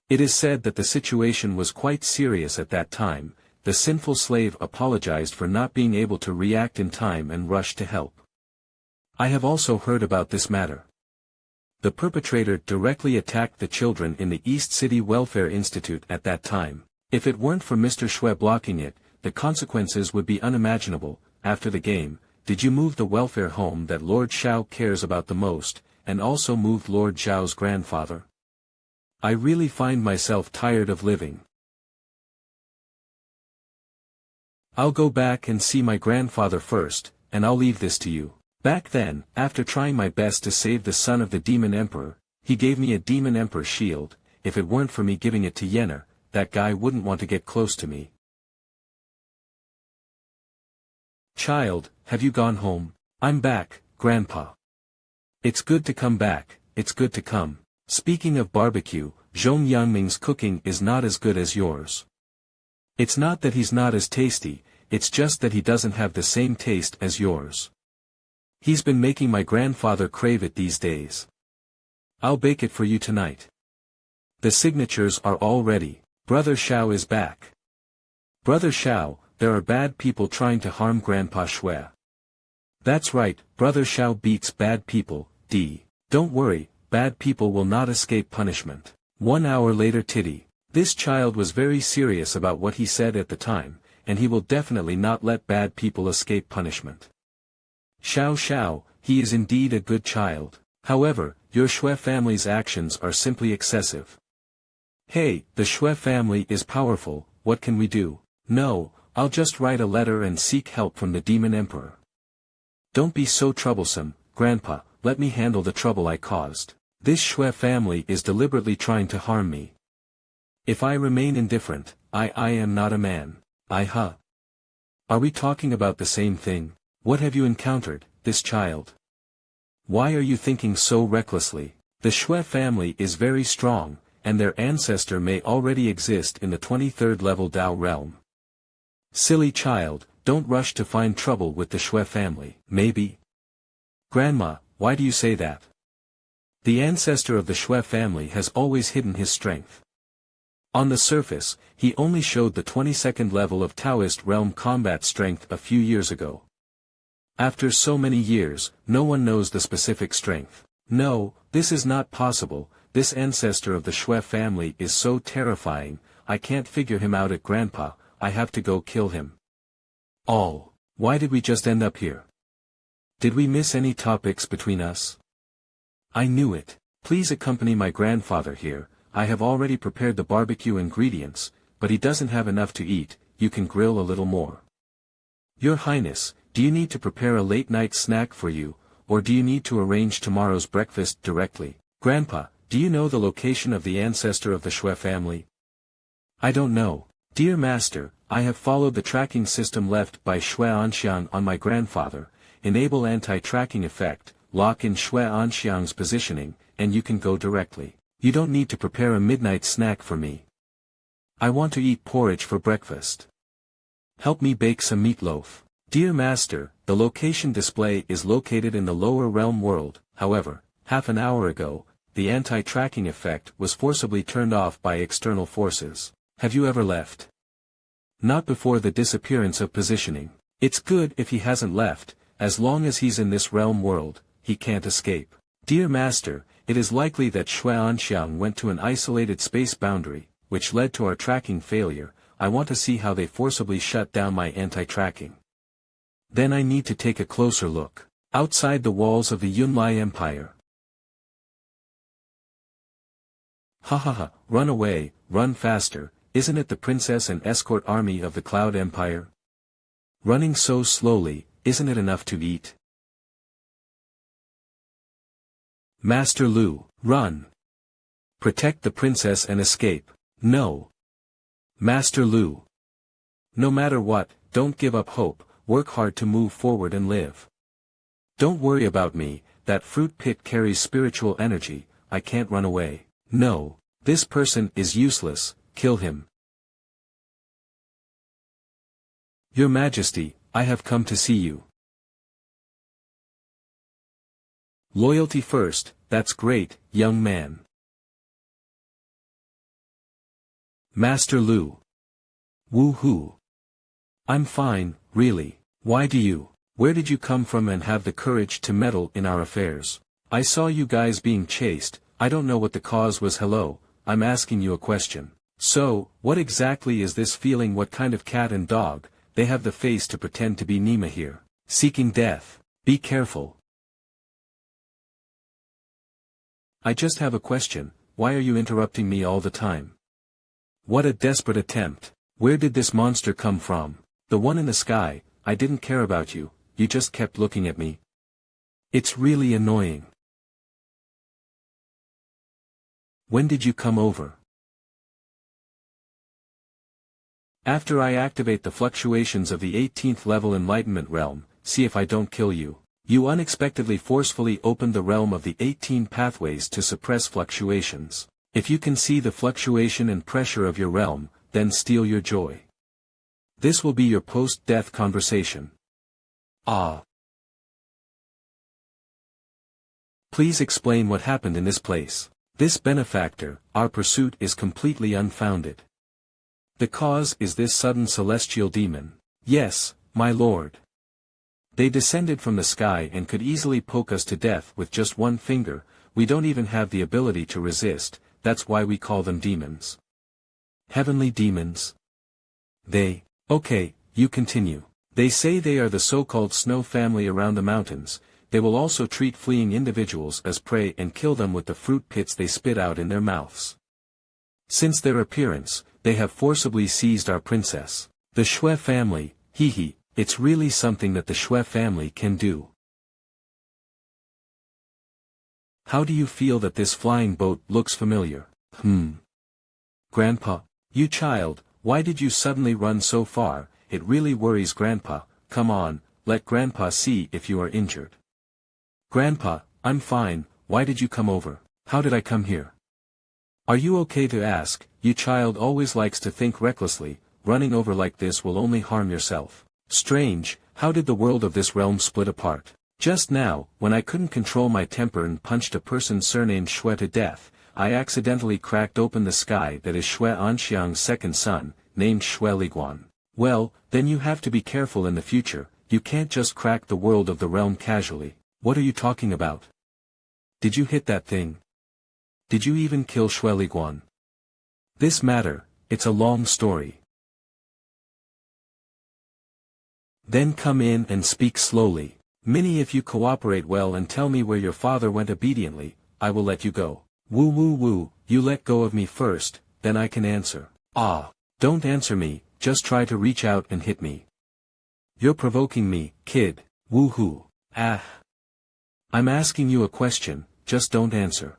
It is said that the situation was quite serious at that time. The sinful slave apologized for not being able to react in time and rushed to help. I have also heard about this matter. The perpetrator directly attacked the children in the East City Welfare Institute at that time. If it weren't for Mr. Shwe blocking it, the consequences would be unimaginable. After the game, did you move the welfare home that Lord Xiao cares about the most, and also moved Lord Zhao's grandfather? I really find myself tired of living. I'll go back and see my grandfather first, and I'll leave this to you. Back then, after trying my best to save the son of the Demon Emperor, he gave me a Demon Emperor shield. If it weren't for me giving it to Yenner, that guy wouldn't want to get close to me. Child, have you gone home? I'm back, Grandpa. It's good to come back, it's good to come. Speaking of barbecue, Zhong Yangming's cooking is not as good as yours. It's not that he's not as tasty, it's just that he doesn't have the same taste as yours. He's been making my grandfather crave it these days. I'll bake it for you tonight. The signatures are all ready. Brother Xiao is back. Brother Xiao, there are bad people trying to harm Grandpa Shui. That's right, Brother Xiao beats bad people, D. Don't worry, bad people will not escape punishment. 1 hour later Titty. This child was very serious about what he said at the time, and he will definitely not let bad people escape punishment. Xiao Xiao, he is indeed a good child. However, your Shui family's actions are simply excessive. Hey, the Shui family is powerful, what can we do? No, I'll just write a letter and seek help from the Demon Emperor. Don't be so troublesome, Grandpa, let me handle the trouble I caused. This Shui family is deliberately trying to harm me. If I remain indifferent, I am not a man. Are we talking about the same thing? What have you encountered, this child? Why are you thinking so recklessly? The Shui family is very strong, and their ancestor may already exist in the 23rd level Dao realm. Silly child, don't rush to find trouble with the Shui family. Maybe. Grandma, why do you say that? The ancestor of the Shui family has always hidden his strength. On the surface, he only showed the 22nd level of Taoist realm combat strength a few years ago. After so many years, no one knows the specific strength. No, this is not possible, this ancestor of the Shui family is so terrifying, I can't figure him out at Grandpa, I have to go kill him. Why did we just end up here? Did we miss any topics between us? I knew it. Please accompany my grandfather here, I have already prepared the barbecue ingredients, but he doesn't have enough to eat, you can grill a little more. Your Highness, do you need to prepare a late-night snack for you, or do you need to arrange tomorrow's breakfast directly? Grandpa, do you know the location of the ancestor of the Shui family? I don't know. Dear Master, I have followed the tracking system left by Shui Anxiang on my grandfather, enable anti-tracking effect, lock in Shui Anxiang's positioning, and you can go directly. You don't need to prepare a midnight snack for me. I want to eat porridge for breakfast. Help me bake some meatloaf. Dear Master, the location display is located in the lower realm world, however, half an hour ago, the anti-tracking effect was forcibly turned off by external forces. Have you ever left? Not before the disappearance of positioning. It's good if he hasn't left, as long as he's in this realm world, he can't escape. Dear Master, it is likely that Shui Anxiang went to an isolated space boundary, which led to our tracking failure. I want to see how they forcibly shut down my anti-tracking. Then I need to take a closer look. Outside the walls of the Yunlai Empire. Run away, run faster, isn't it the princess and escort army of the Cloud Empire? Running so slowly, isn't it enough to eat? Master Lu, run. Protect the princess and escape. No. Master Lu. No matter what, don't give up hope, work hard to move forward and live. Don't worry about me, that fruit pit carries spiritual energy, I can't run away. No, this person is useless, kill him. Your Majesty, I have come to see you. Loyalty first, that's great, young man. Master Lu. Woo-hoo. I'm fine, really. Why do you? Where did you come from and have the courage to meddle in our affairs? I saw you guys being chased, I don't know what the cause was. Hello, I'm asking you a question. So, what exactly is this feeling? What kind of cat and dog? They have the face to pretend to be Nima here. Seeking death. Be careful. I just have a question, why are you interrupting me all the time? What a desperate attempt. Where did this monster come from? The one in the sky, I didn't care about you, you just kept looking at me. It's really annoying. When did you come over? After I activate the fluctuations of the 18th level enlightenment realm, see if I don't kill you. You unexpectedly forcefully opened the realm of the 18 pathways to suppress fluctuations. If you can see the fluctuation and pressure of your realm, then steal your joy. This will be your post-death conversation. Ah. Please explain what happened in this place. This benefactor, our pursuit is completely unfounded. The cause is this sudden celestial demon. Yes, my lord. They descended from the sky and could easily poke us to death with just one finger. We don't even have the ability to resist, that's why we call them demons. Heavenly demons? Okay, you continue. They say they are the so-called snow family around the mountains. They will also treat fleeing individuals as prey and kill them with the fruit pits they spit out in their mouths. Since their appearance, they have forcibly seized our princess. The Shui family, hee, it's really something that the Shui family can do. How do you feel that this flying boat looks familiar? Grandpa, you child, why did you suddenly run so far? It really worries Grandpa. Come on, let Grandpa see if you are injured. Grandpa, I'm fine, why did you come over? How did I come here? Are you okay to ask? You child always likes to think recklessly. Running over like this will only harm yourself. Strange, how did the world of this realm split apart? Just now, when I couldn't control my temper and punched a person surnamed Shui to death, I accidentally cracked open the sky that is Shui Anxiang's second son, named Shui Liguan. Well, then you have to be careful in the future, you can't just crack the world of the realm casually. What are you talking about? Did you hit that thing? Did you even kill Shui Liguan? This matter, it's a long story. Then come in and speak slowly. Minnie, if you cooperate well and tell me where your father went obediently, I will let you go. Woo, you let go of me first, then I can answer. Ah, don't answer me, just try to reach out and hit me. You're provoking me, kid. Woohoo. Ah. I'm asking you a question, just don't answer.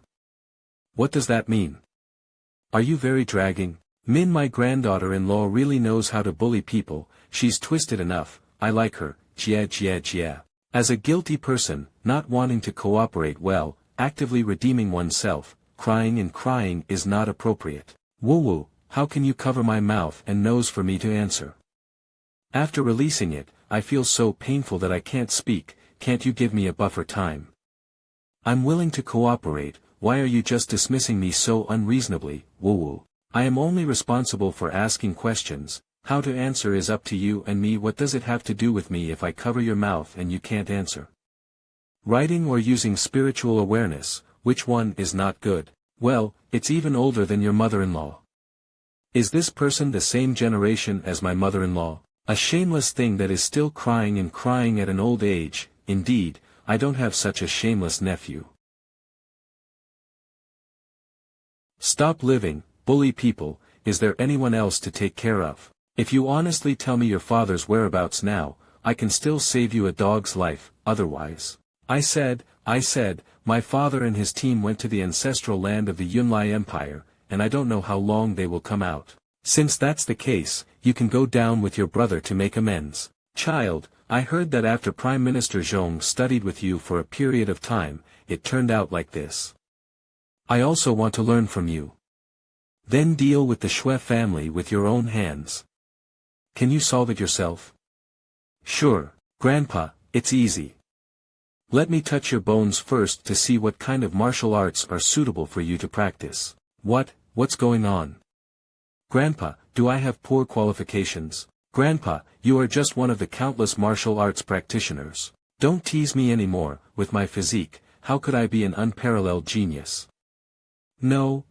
What does that mean? Are you very dragging? Min, my granddaughter-in-law really knows how to bully people, she's twisted enough, I like her, jia. As a guilty person, not wanting to cooperate well, actively redeeming oneself, crying is not appropriate. Woo, how can you cover my mouth and nose for me to answer? After releasing it, I feel so painful that I can't speak. Can't you give me a buffer time? I'm willing to cooperate, why are you just dismissing me so unreasonably? Woo. I am only responsible for asking questions, how to answer is up to you and me. What does it have to do with me if I cover your mouth and you can't answer? Writing or using spiritual awareness, which one is not good? Well, it's even older than your mother-in-law. Is this person the same generation as my mother-in-law? A shameless thing that is still crying at an old age. Indeed, I don't have such a shameless nephew. Stop living, bully people. Is there anyone else to take care of? If you honestly tell me your father's whereabouts now, I can still save you a dog's life, otherwise. I said, my father and his team went to the ancestral land of the Yunlai Empire, and I don't know how long they will come out. Since that's the case, you can go down with your brother to make amends. Child, I heard that after Prime Minister Zhong studied with you for a period of time, it turned out like this. I also want to learn from you. Then deal with the Shui family with your own hands. Can you solve it yourself? Sure, Grandpa, it's easy. Let me touch your bones first to see what kind of martial arts are suitable for you to practice. What's going on? Grandpa, do I have poor qualifications? Grandpa, you are just one of the countless martial arts practitioners. Don't tease me anymore, with my physique, how could I be an unparalleled genius? No,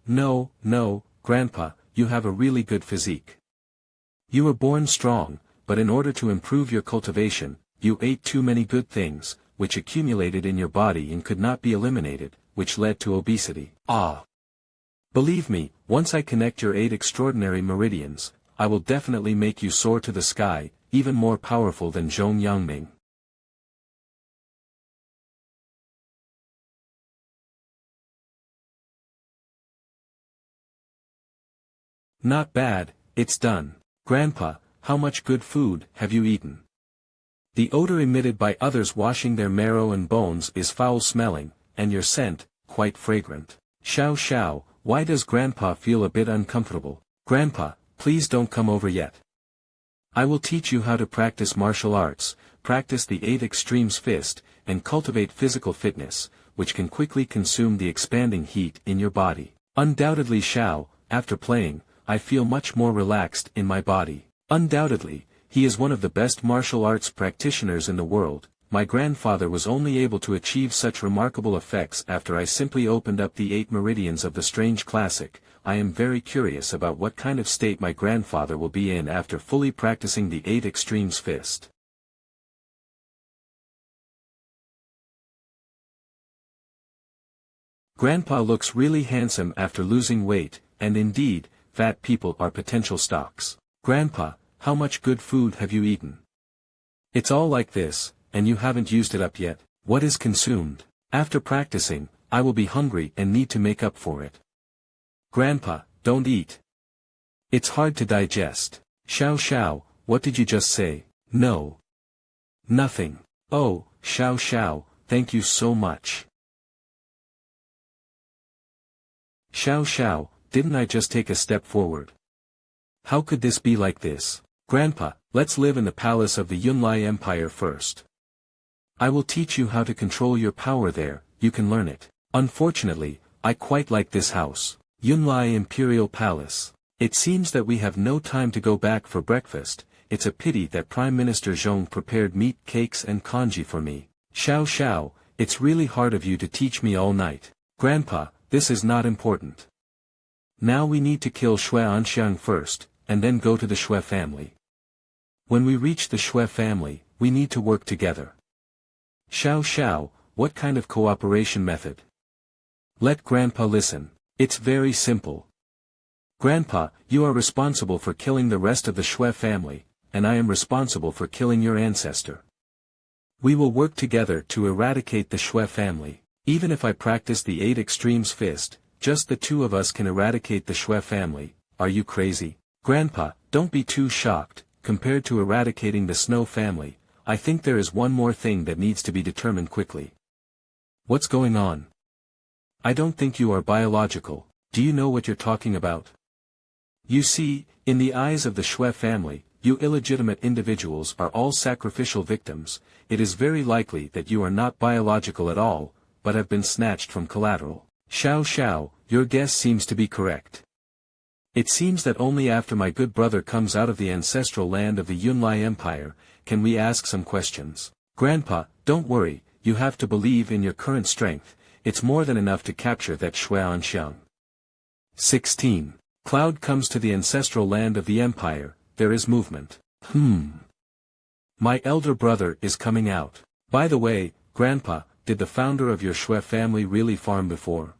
Grandpa, you have a really good physique. You were born strong, but in order to improve your cultivation, you ate too many good things, which accumulated in your body and could not be eliminated, which led to obesity. Ah! Believe me, once I connect your 8 extraordinary meridians, I will definitely make you soar to the sky, even more powerful than Zhong Yangming. Not bad, it's done. Grandpa, how much good food have you eaten? The odor emitted by others washing their marrow and bones is foul-smelling, and your scent, quite fragrant. Xiao Xiao, why does Grandpa feel a bit uncomfortable? Grandpa, please don't come over yet. I will teach you how to practice martial arts, practice the 8 extremes fist, and cultivate physical fitness, which can quickly consume the expanding heat in your body. Undoubtedly Xiao, after playing, I feel much more relaxed in my body. Undoubtedly, he is one of the best martial arts practitioners in the world. My grandfather was only able to achieve such remarkable effects after I simply opened up the 8 meridians of the strange classic. I am very curious about what kind of state my grandfather will be in after fully practicing the 8 extremes fist. Grandpa looks really handsome after losing weight, and indeed, fat people are potential stocks. Grandpa, how much good food have you eaten? It's all like this, and you haven't used it up yet. What is consumed? After practicing, I will be hungry and need to make up for it. Grandpa, don't eat. It's hard to digest. Xiao Xiao, what did you just say? No. Nothing. Oh, Xiao Xiao, thank you so much. Xiao Xiao, didn't I just take a step forward? How could this be like this? Grandpa, let's live in the palace of the Yunlai Empire first. I will teach you how to control your power there, you can learn it. Unfortunately, I quite like this house. Yunlai Imperial Palace. It seems that we have no time to go back for breakfast. It's a pity that Prime Minister Zhong prepared meat cakes and congee for me. Xiao Xiao, it's really hard of you to teach me all night. Grandpa, this is not important. Now we need to kill Xue Anxiang first, and then go to the Xue family. When we reach the Xue family, we need to work together. Xiao Xiao, what kind of cooperation method? Let Grandpa listen. It's very simple. Grandpa, you are responsible for killing the rest of the Xue family, and I am responsible for killing your ancestor. We will work together to eradicate the Xue family. Even if I practice the 8 extremes fist, just the 2 of us can eradicate the Xue family. Are you crazy? Grandpa, don't be too shocked. Compared to eradicating the Snow family, I think there is one more thing that needs to be determined quickly. What's going on? I don't think you are biological. Do you know what you're talking about? You see, in the eyes of the Xue family, you illegitimate individuals are all sacrificial victims. It is very likely that you are not biological at all, but have been snatched from collateral. Xiao Xiao, your guess seems to be correct. It seems that only after my good brother comes out of the ancestral land of the Yunlai Empire, can we ask some questions. Grandpa, don't worry, you have to believe in your current strength. It's more than enough to capture that Xue Anxiang. 16. Cloud comes to the ancestral land of the empire, there is movement. My elder brother is coming out. By the way, Grandpa, did the founder of your Xue family really farm before?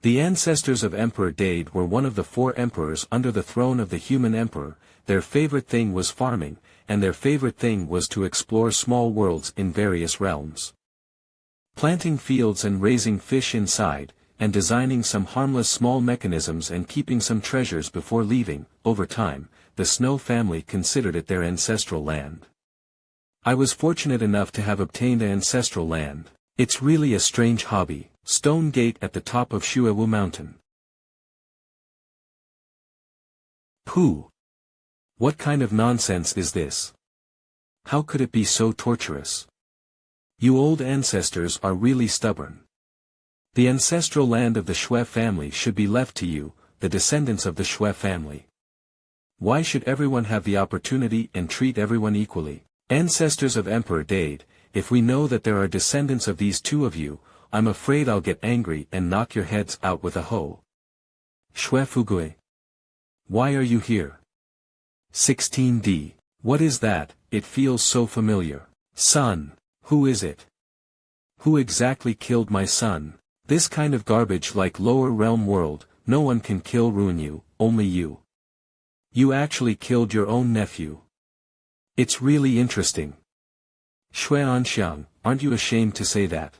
The ancestors of Emperor Dade were one of the 4 emperors under the throne of the human emperor. Their favorite thing was farming, and their favorite thing was to explore small worlds in various realms. Planting fields and raising fish inside, and designing some harmless small mechanisms and keeping some treasures before leaving. Over time, the Snow family considered it their ancestral land. I was fortunate enough to have obtained ancestral land. It's really a strange hobby. Stone gate at the top of Shuewu Mountain. Pooh! What kind of nonsense is this? How could it be so torturous? You old ancestors are really stubborn. The ancestral land of the Xue family should be left to you, the descendants of the Xue family. Why should everyone have the opportunity and treat everyone equally? Ancestors of Emperor Dade, if we know that there are descendants of these 2 of you, I'm afraid I'll get angry and knock your heads out with a hoe. Xue Fugui. Why are you here? 16D. What is that? It feels so familiar. Son. Who is it? Who exactly killed my son? This kind of garbage like lower realm world, no one can kill ruin you, only you. You actually killed your own nephew. It's really interesting. Xue Anxiang, aren't you ashamed to say that?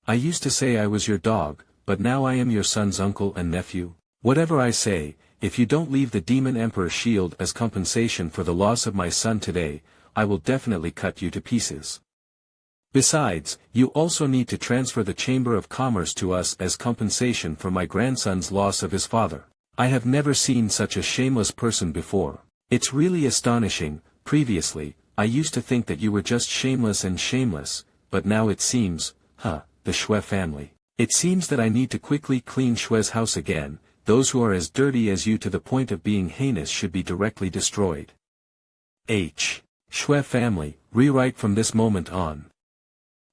I used to say I was your dog, but now I am your son's uncle and nephew. Whatever I say, if you don't leave the Demon Emperor shield as compensation for the loss of my son today, I will definitely cut you to pieces. Besides, you also need to transfer the Chamber of Commerce to us as compensation for my grandson's loss of his father. I have never seen such a shameless person before. It's really astonishing. Previously, I used to think that you were just shameless, but now it seems, the Xue family. It seems that I need to quickly clean Xue's house again. Those who are as dirty as you to the point of being heinous should be directly destroyed. Xue family, rewrite from this moment on.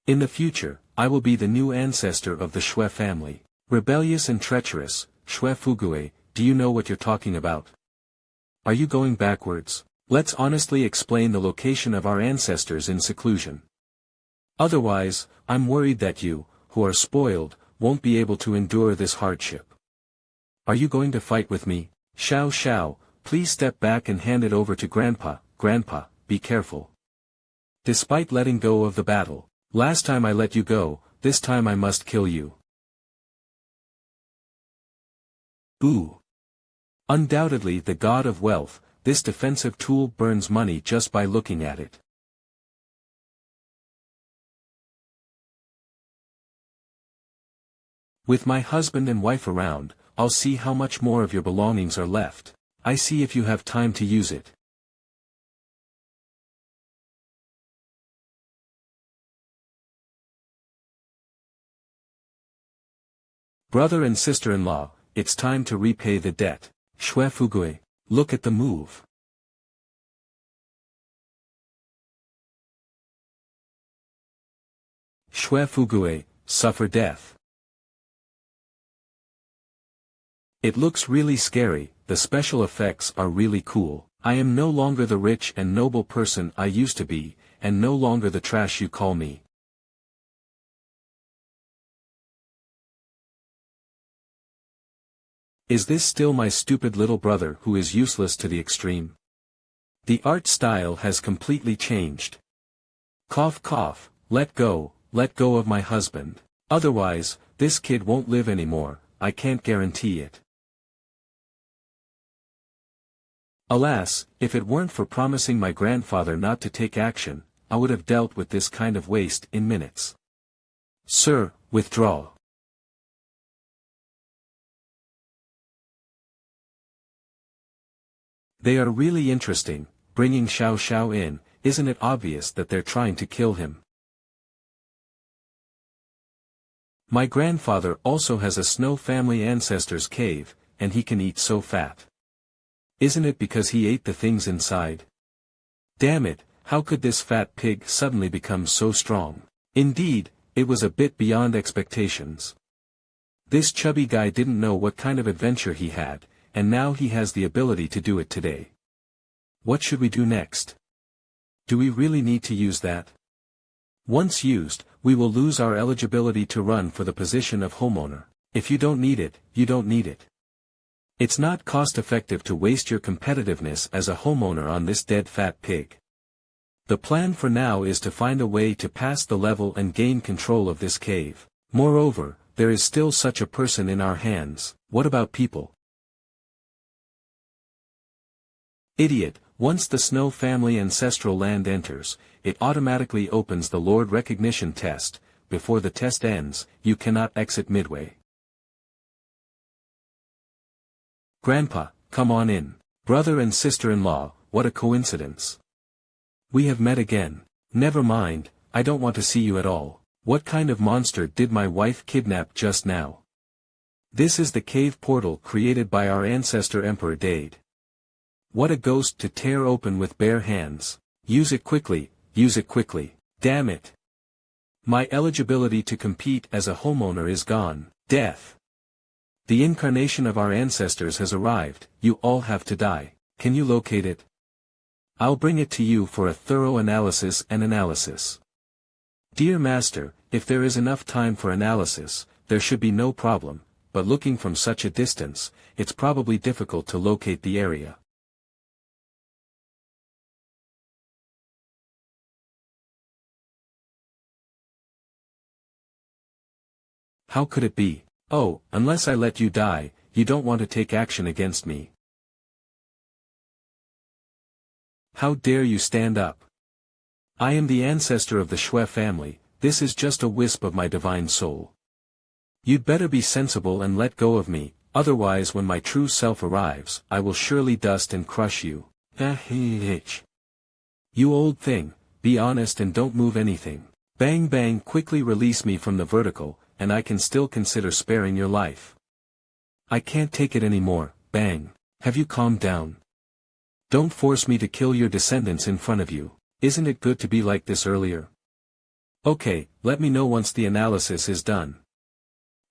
In the future, I will be the new ancestor of the Xue family. Rebellious and treacherous, Xue Fugue, do you know what you're talking about? Are you going backwards? Let's honestly explain the location of our ancestors in seclusion. Otherwise, I'm worried that you, who are spoiled, won't be able to endure this hardship. Are you going to fight with me? Xiao, please step back and hand it over to Grandpa. Grandpa, be careful. Despite letting go of the battle, last time I let you go, this time I must kill you. Ooh. Undoubtedly the god of wealth, this defensive tool burns money just by looking at it. With my husband and wife around, I'll see how much more of your belongings are left. I see if you have time to use it. Brother and sister-in-law, it's time to repay the debt. Xue Fugue, look at the move. Xue Fugue, suffer death. It looks really scary, the special effects are really cool. I am no longer the rich and noble person I used to be, and no longer the trash you call me. Is this still my stupid little brother who is useless to the extreme? The art style has completely changed. Cough cough, let go of my husband. Otherwise, this kid won't live anymore, I can't guarantee it. Alas, if it weren't for promising my grandfather not to take action, I would have dealt with this kind of waste in minutes. Sir, withdraw. They are really interesting, bringing Xiao in, isn't it obvious that they're trying to kill him? My grandfather also has a Snow family ancestor's cave, and he can eat so fat. Isn't it because he ate the things inside? Damn it, how could this fat pig suddenly become so strong? Indeed, it was a bit beyond expectations. This chubby guy didn't know what kind of adventure he had, and now he has the ability to do it today. What should we do next? Do we really need to use that? Once used, we will lose our eligibility to run for the position of homeowner. If you don't need it, you don't need it. It's not cost-effective to waste your competitiveness as a homeowner on this dead fat pig. The plan for now is to find a way to pass the level and gain control of this cave. Moreover, there is still such a person in our hands. What about people? Idiot, once the Snow family ancestral land enters, it automatically opens the Lord recognition test. Before the test ends, you cannot exit midway. Grandpa, come on in. Brother and sister-in-law, what a coincidence. We have met again. Never mind, I don't want to see you at all. What kind of monster did my wife kidnap just now? This is the cave portal created by our ancestor Emperor Dade. What a ghost to tear open with bare hands. Use it quickly, damn it. My eligibility to compete as a homeowner is gone. Death. The incarnation of our ancestors has arrived, you all have to die. Can you locate it? I'll bring it to you for a thorough analysis. Dear Master, if there is enough time for analysis, there should be no problem, but looking from such a distance, it's probably difficult to locate the area. How could it be? Oh, unless I let you die, you don't want to take action against me. How dare you stand up? I am the ancestor of the Shui family, this is just a wisp of my divine soul. You'd better be sensible and let go of me, otherwise when my true self arrives, I will surely dust and crush you. You old thing, be honest and don't move anything. Bang bang, quickly release me from the vertical, and I can still consider sparing your life. I can't take it anymore, bang. Have you calmed down? Don't force me to kill your descendants in front of you. Isn't it good to be like this earlier? Okay, let me know once the analysis is done.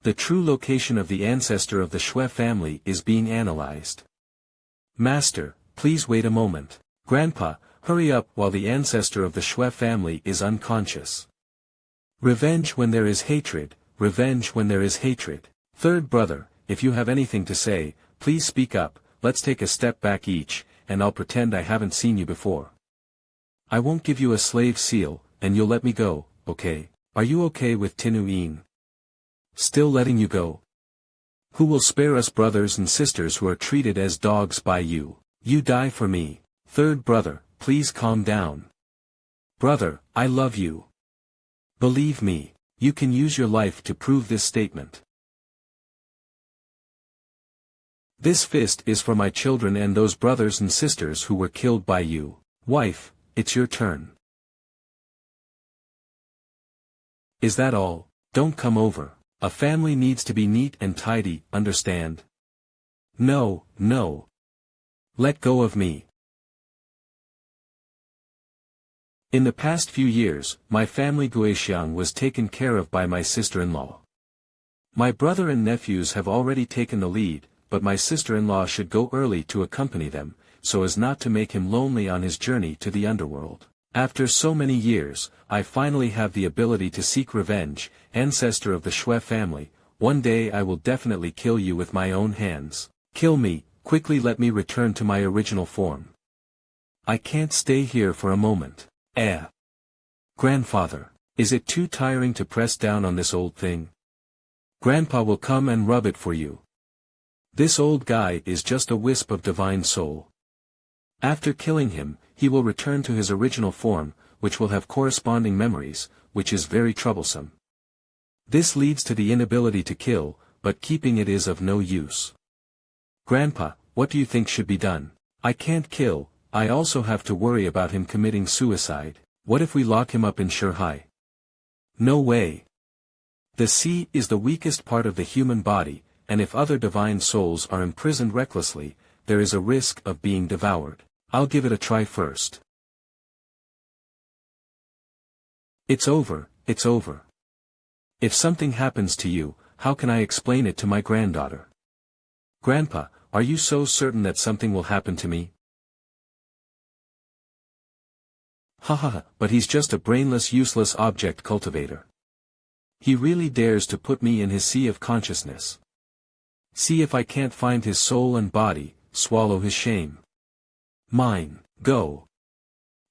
The true location of the ancestor of the Shui family is being analyzed. Master, please wait a moment. Grandpa, hurry up while the ancestor of the Shui family is unconscious. Revenge when there is hatred, revenge when there is hatred. Third brother, if you have anything to say, please speak up, let's take a step back each, and I'll pretend I haven't seen you before. I won't give you a slave seal, and you'll let me go, okay? Are you okay with Tinuin? Still letting you go? Who will spare us brothers and sisters who are treated as dogs by you? You die for me. Third brother, please calm down. Brother, I love you. Believe me, you can use your life to prove this statement. This fist is for my children and those brothers and sisters who were killed by you. Wife, it's your turn. Is that all? Don't come over. A family needs to be neat and tidy, understand? No, no. Let go of me. In the past few years, my family Guixiang was taken care of by my sister-in-law. My brother and nephews have already taken the lead, but my sister-in-law should go early to accompany them, so as not to make him lonely on his journey to the underworld. After so many years, I finally have the ability to seek revenge, ancestor of the Shui family. One day I will definitely kill you with my own hands. Kill me, quickly let me return to my original form. I can't stay here for a moment. Grandfather, is it too tiring to press down on this old thing? Grandpa will come and rub it for you. This old guy is just a wisp of divine soul. After killing him, he will return to his original form, which will have corresponding memories, which is very troublesome. This leads to the inability to kill, but keeping it is of no use. Grandpa, what do you think should be done? I can't kill, I also have to worry about him committing suicide. What if we lock him up in Shanghai? No way. The sea is the weakest part of the human body, and if other divine souls are imprisoned recklessly, there is a risk of being devoured. I'll give it a try first. It's over, it's over. If something happens to you, how can I explain it to my granddaughter? Grandpa, are you so certain that something will happen to me? Haha, but he's just a brainless useless object cultivator. He really dares to put me in his sea of consciousness. See if I can't find his soul and body, swallow his shame. Mine, go.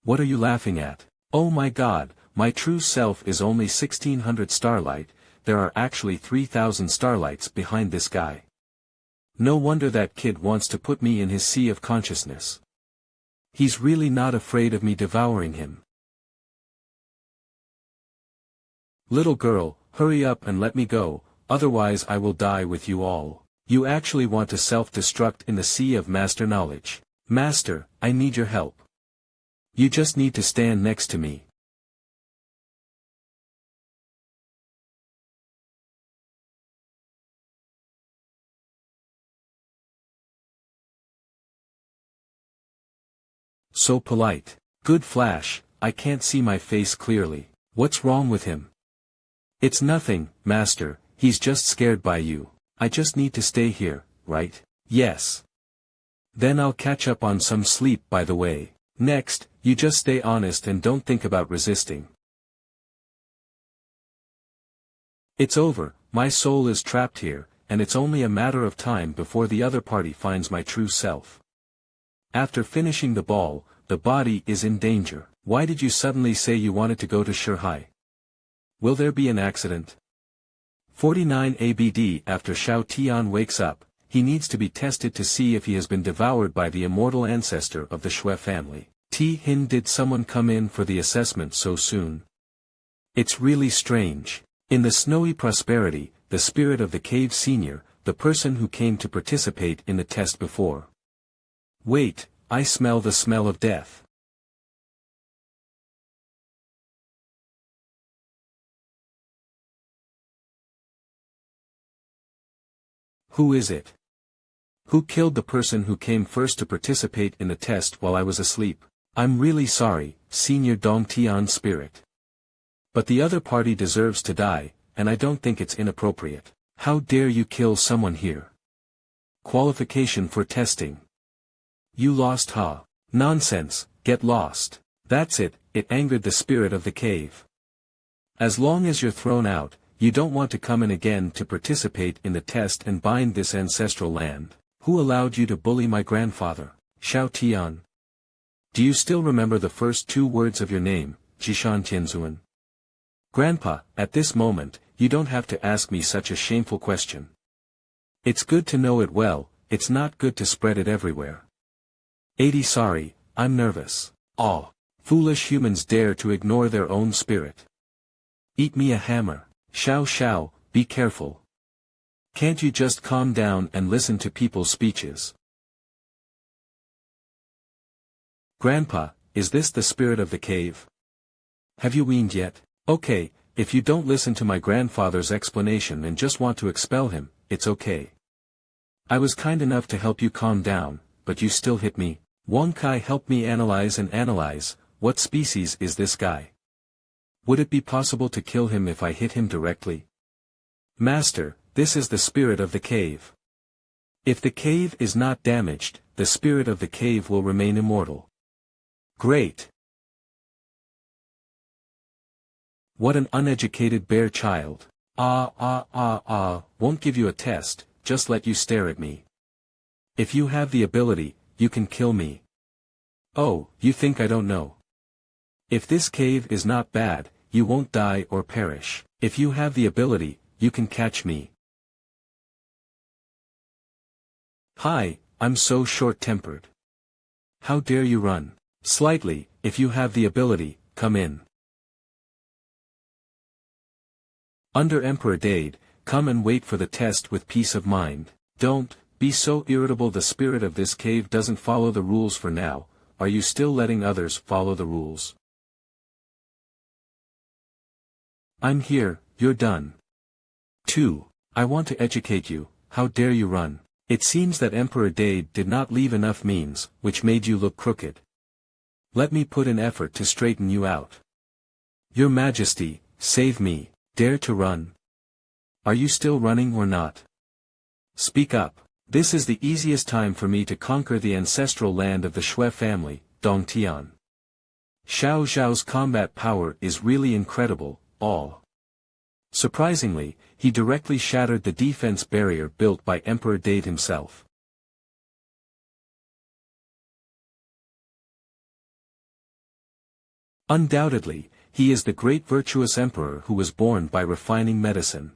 What are you laughing at? Oh my God, my true self is only 1600 starlight, there are actually 3000 starlights behind this guy. No wonder that kid wants to put me in his sea of consciousness. He's really not afraid of me devouring him. Little girl, hurry up and let me go, otherwise I will die with you all. You actually want to self-destruct in the sea of master knowledge. Master, I need your help. You just need to stand next to me. So polite. Good flash, I can't see my face clearly. What's wrong with him? It's nothing, master, he's just scared by you. I just need to stay here, right? Yes. Then I'll catch up on some sleep by the way. Next, you just stay honest and don't think about resisting. It's over, my soul is trapped here, and it's only a matter of time before the other party finds my true self. After finishing the ball, the body is in danger. Why did you suddenly say you wanted to go to Shanghai? Will there be an accident? 49 ABD. After Xiao Tian wakes up, he needs to be tested to see if he has been devoured by the immortal ancestor of the Shui family. Hin, did someone come in for the assessment so soon? It's really strange. In the snowy prosperity, the spirit of the cave senior, the person who came to participate in the test before. Wait, I smell the smell of death. Who is it? Who killed the person who came first to participate in the test while I was asleep? I'm really sorry, Senior Dong Tian spirit. But the other party deserves to die, and I don't think it's inappropriate. How dare you kill someone here? Qualification for testing. You lost, huh? Nonsense, get lost. That's it, it angered the spirit of the cave. As long as you're thrown out, you don't want to come in again to participate in the test and bind this ancestral land. Who allowed you to bully my grandfather? Xiao Tian. Do you still remember the first 2 words of your name, Jishan Tianzuan? Grandpa, at this moment, you don't have to ask me such a shameful question. It's good to know it well, it's not good to spread it everywhere. 80 Sorry, I'm nervous. Oh, foolish humans dare to ignore their own spirit. Eat me a hammer. Xiao, be careful. Can't you just calm down and listen to people's speeches? Grandpa, is this the spirit of the cave? Have you weaned yet? Okay, if you don't listen to my grandfather's explanation and just want to expel him, it's okay. I was kind enough to help you calm down, but you still hit me. Wang Kai, help me analyze, what species is this guy? Would it be possible to kill him if I hit him directly? Master, this is the spirit of the cave. If the cave is not damaged, the spirit of the cave will remain immortal. Great. What an uneducated bear child. Won't give you a test, just let you stare at me. If you have the ability, you can kill me. Oh, you think I don't know? If this cave is not bad, you won't die or perish. If you have the ability, you can catch me. Hi, I'm so short-tempered. How dare you run? Slightly, if you have the ability, come in. Under Emperor Dade, come and wait for the test with peace of mind. Don't be so irritable. The spirit of this cave doesn't follow the rules for now. Are you still letting others follow the rules? I'm here, you're done. 2. I want to educate you, how dare you run? It seems that Emperor Dade did not leave enough means, which made you look crooked. Let me put an effort to straighten you out. Your Majesty, save me, dare to run. Are you still running or not? Speak up. This is the easiest time for me to conquer the ancestral land of the Shui family, Dongtian. Xiao Zhao's combat power is really incredible, all. Surprisingly, he directly shattered the defense barrier built by Emperor Dade himself. Undoubtedly, he is the great virtuous emperor who was born by refining medicine.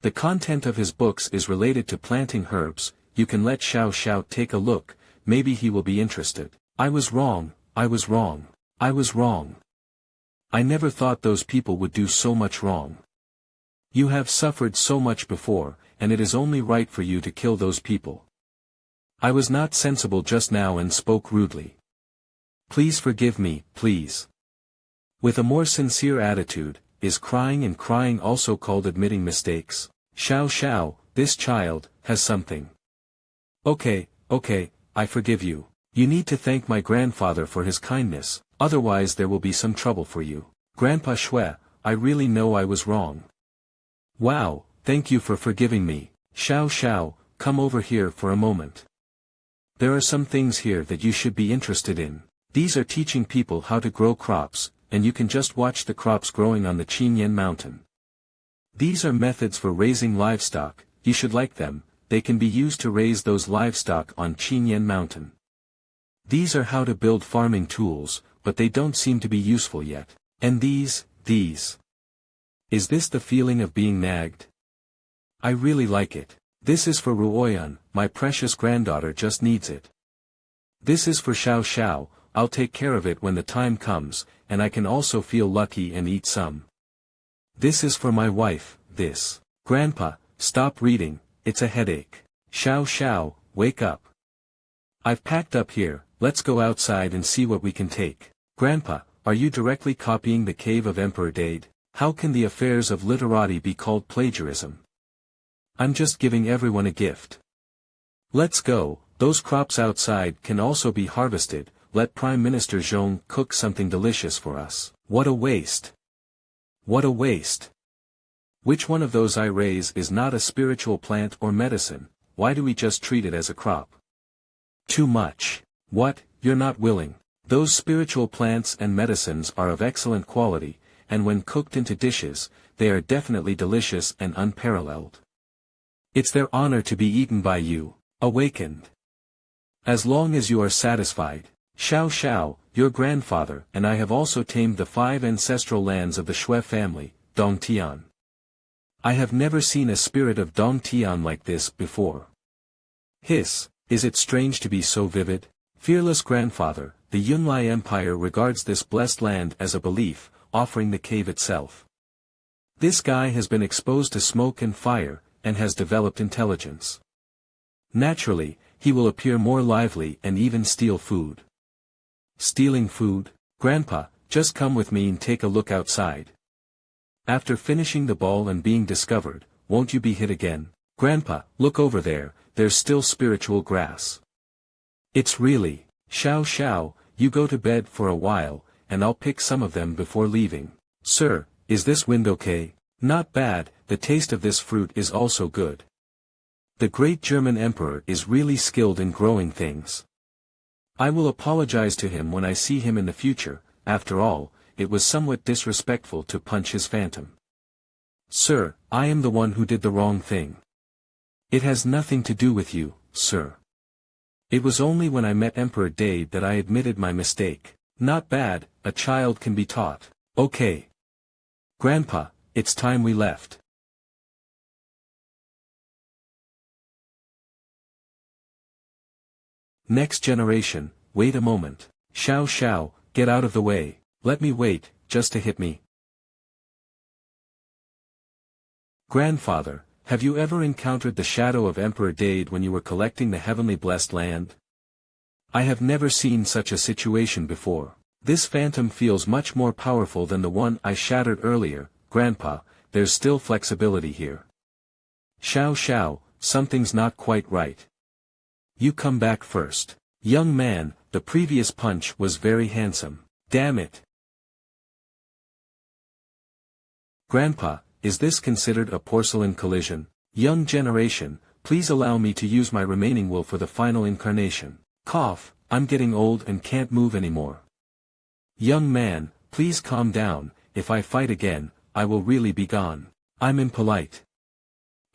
The content of his books is related to planting herbs. You can let Xiao take a look, maybe he will be interested. I was wrong. I never thought those people would do so much wrong. You have suffered so much before, and it is only right for you to kill those people. I was not sensible just now and spoke rudely. Please forgive me, please. With a more sincere attitude, is crying and crying also called admitting mistakes? Xiao, this child, has something. Okay, I forgive you. You need to thank my grandfather for his kindness, otherwise there will be some trouble for you. Grandpa Shui, I really know I was wrong. Wow, thank you for forgiving me. Xiao, come over here for a moment. There are some things here that you should be interested in. These are teaching people how to grow crops, and you can just watch the crops growing on the Chinen mountain. These are methods for raising livestock, you should like them, they can be used to raise those livestock on Chinen mountain. These are how to build farming tools, but they don't seem to be useful yet. And these. Is this the feeling of being nagged? I really like it. This is for Ruoyan, my precious granddaughter just needs it. This is for Xiao, I'll take care of it when the time comes, and I can also feel lucky and eat some. This is for my wife, this. Grandpa, stop reading, it's a headache. Xiao Xiao, wake up. I've packed up here, let's go outside and see what we can take. Grandpa, are you directly copying the cave of Emperor Dade? How can the affairs of literati be called plagiarism? I'm just giving everyone a gift. Let's go, those crops outside can also be harvested, let Prime Minister Zhong cook something delicious for us. What a waste! What a waste! Which one of those I raise is not a spiritual plant or medicine? Why do we just treat it as a crop? Too much. What, you're not willing? Those spiritual plants and medicines are of excellent quality, and when cooked into dishes, they are definitely delicious and unparalleled. It's their honor to be eaten by you, awakened. As long as you are satisfied. Xiao Xiao, your grandfather and I have also tamed the 5 ancestral lands of the Shui family, Dongtian. I have never seen a spirit of Dongtian like this before. Hiss, is it strange to be so vivid? Fearless grandfather, the Yunlai Empire regards this blessed land as a belief, offering the cave itself. This guy has been exposed to smoke and fire, and has developed intelligence. Naturally, he will appear more lively and even steal food. Stealing food? Grandpa, just come with me and take a look outside. After finishing the ball and being discovered, won't you be hit again? Grandpa, look over there, there's still spiritual grass. It's really, Xiao Xiao, you go to bed for a while, and I'll pick some of them before leaving. Sir, is this wind okay? Not bad, the taste of this fruit is also good. The great German emperor is really skilled in growing things. I will apologize to him when I see him in the future. After all, it was somewhat disrespectful to punch his phantom. Sir, I am the one who did the wrong thing. It has nothing to do with you, sir. It was only when I met Emperor Dade that I admitted my mistake. Not bad, a child can be taught. Okay. Grandpa, it's time we left. Next generation, wait a moment. Xiao Xiao, get out of the way. Let me wait, just to hit me. Grandfather, have you ever encountered the shadow of Emperor Dade when you were collecting the heavenly blessed land? I have never seen such a situation before. This phantom feels much more powerful than the one I shattered earlier. Grandpa, there's still flexibility here. Xiao Xiao, something's not quite right. You come back first. Young man, the previous punch was very handsome. Damn it. Grandpa, is this considered a porcelain collision? Young generation, please allow me to use my remaining will for the final incarnation. Cough, I'm getting old and can't move anymore. Young man, please calm down, if I fight again, I will really be gone. I'm impolite.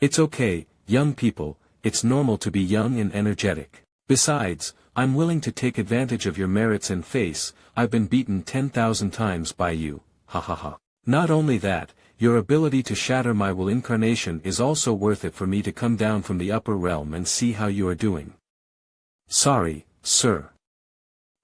It's okay, young people, it's normal to be young and energetic. Besides, I'm willing to take advantage of your merits and face. I've been beaten 10,000 times by you, ha ha ha. Not only that, your ability to shatter my will incarnation is also worth it for me to come down from the upper realm and see how you are doing. Sorry, sir.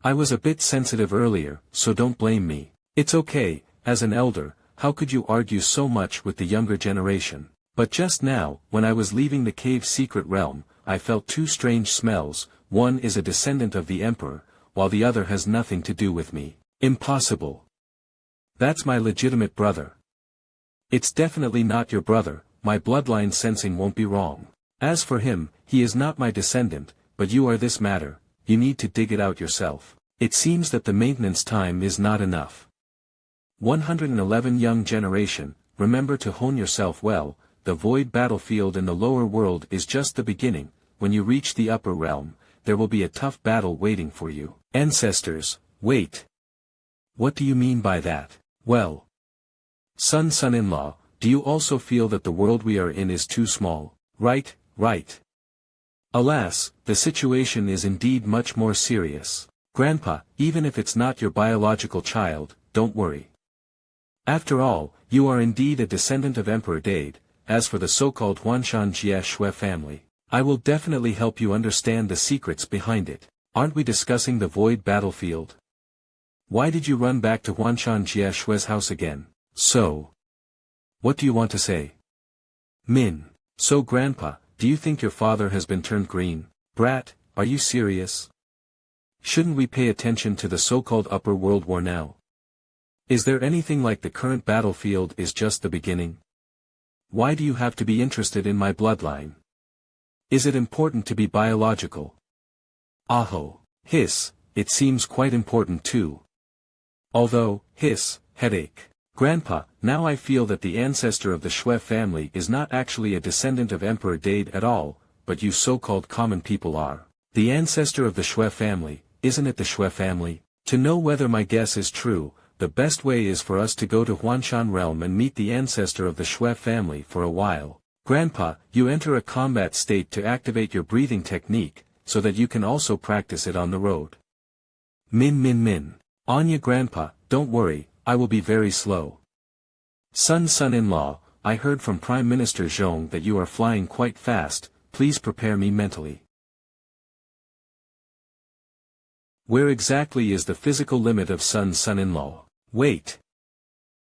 I was a bit sensitive earlier, so don't blame me. It's okay, as an elder, how could you argue so much with the younger generation? But just now, when I was leaving the cave's secret realm, I felt 2 strange smells. One is a descendant of the emperor, while the other has nothing to do with me. Impossible. That's my legitimate brother. It's definitely not your brother, my bloodline sensing won't be wrong. As for him, he is not my descendant, but you are this matter, you need to dig it out yourself. It seems that the maintenance time is not enough. 111 Young generation, remember to hone yourself well. The void battlefield in the lower world is just the beginning. When you reach the upper realm, there will be a tough battle waiting for you. Ancestors, wait. What do you mean by that? Well. Son-in-law, do you also feel that the world we are in is too small? Right, right. Alas, the situation is indeed much more serious. Grandpa, even if it's not your biological child, don't worry. After all, you are indeed a descendant of Emperor Dade. As for the so-called Huanshan Jie Shui family, I will definitely help you understand the secrets behind it. Aren't we discussing the void battlefield? Why did you run back to Huanshan Jie Shui's house again? So. What do you want to say? Min. So grandpa, do you think your father has been turned green? Brat, are you serious? Shouldn't we pay attention to the so-called Upper World War now? Is there anything like the current battlefield is just the beginning? Why do you have to be interested in my bloodline? Is it important to be biological? Aho. Hiss, it seems quite important too. Although, hiss, headache. Grandpa, now I feel that the ancestor of the Shui family is not actually a descendant of Emperor Dade at all, but you so-called common people are. The ancestor of the Shui family, isn't it the Shui family? To know whether my guess is true, the best way is for us to go to Huanshan realm and meet the ancestor of the Shui family for a while. Grandpa, you enter a combat state to activate your breathing technique, so that you can also practice it on the road. Min. Anya grandpa, don't worry, I will be very slow. Son-in-law, I heard from Prime Minister Zhong that you are flying quite fast, please prepare me mentally. Where exactly is the physical limit of son-in-law? Wait.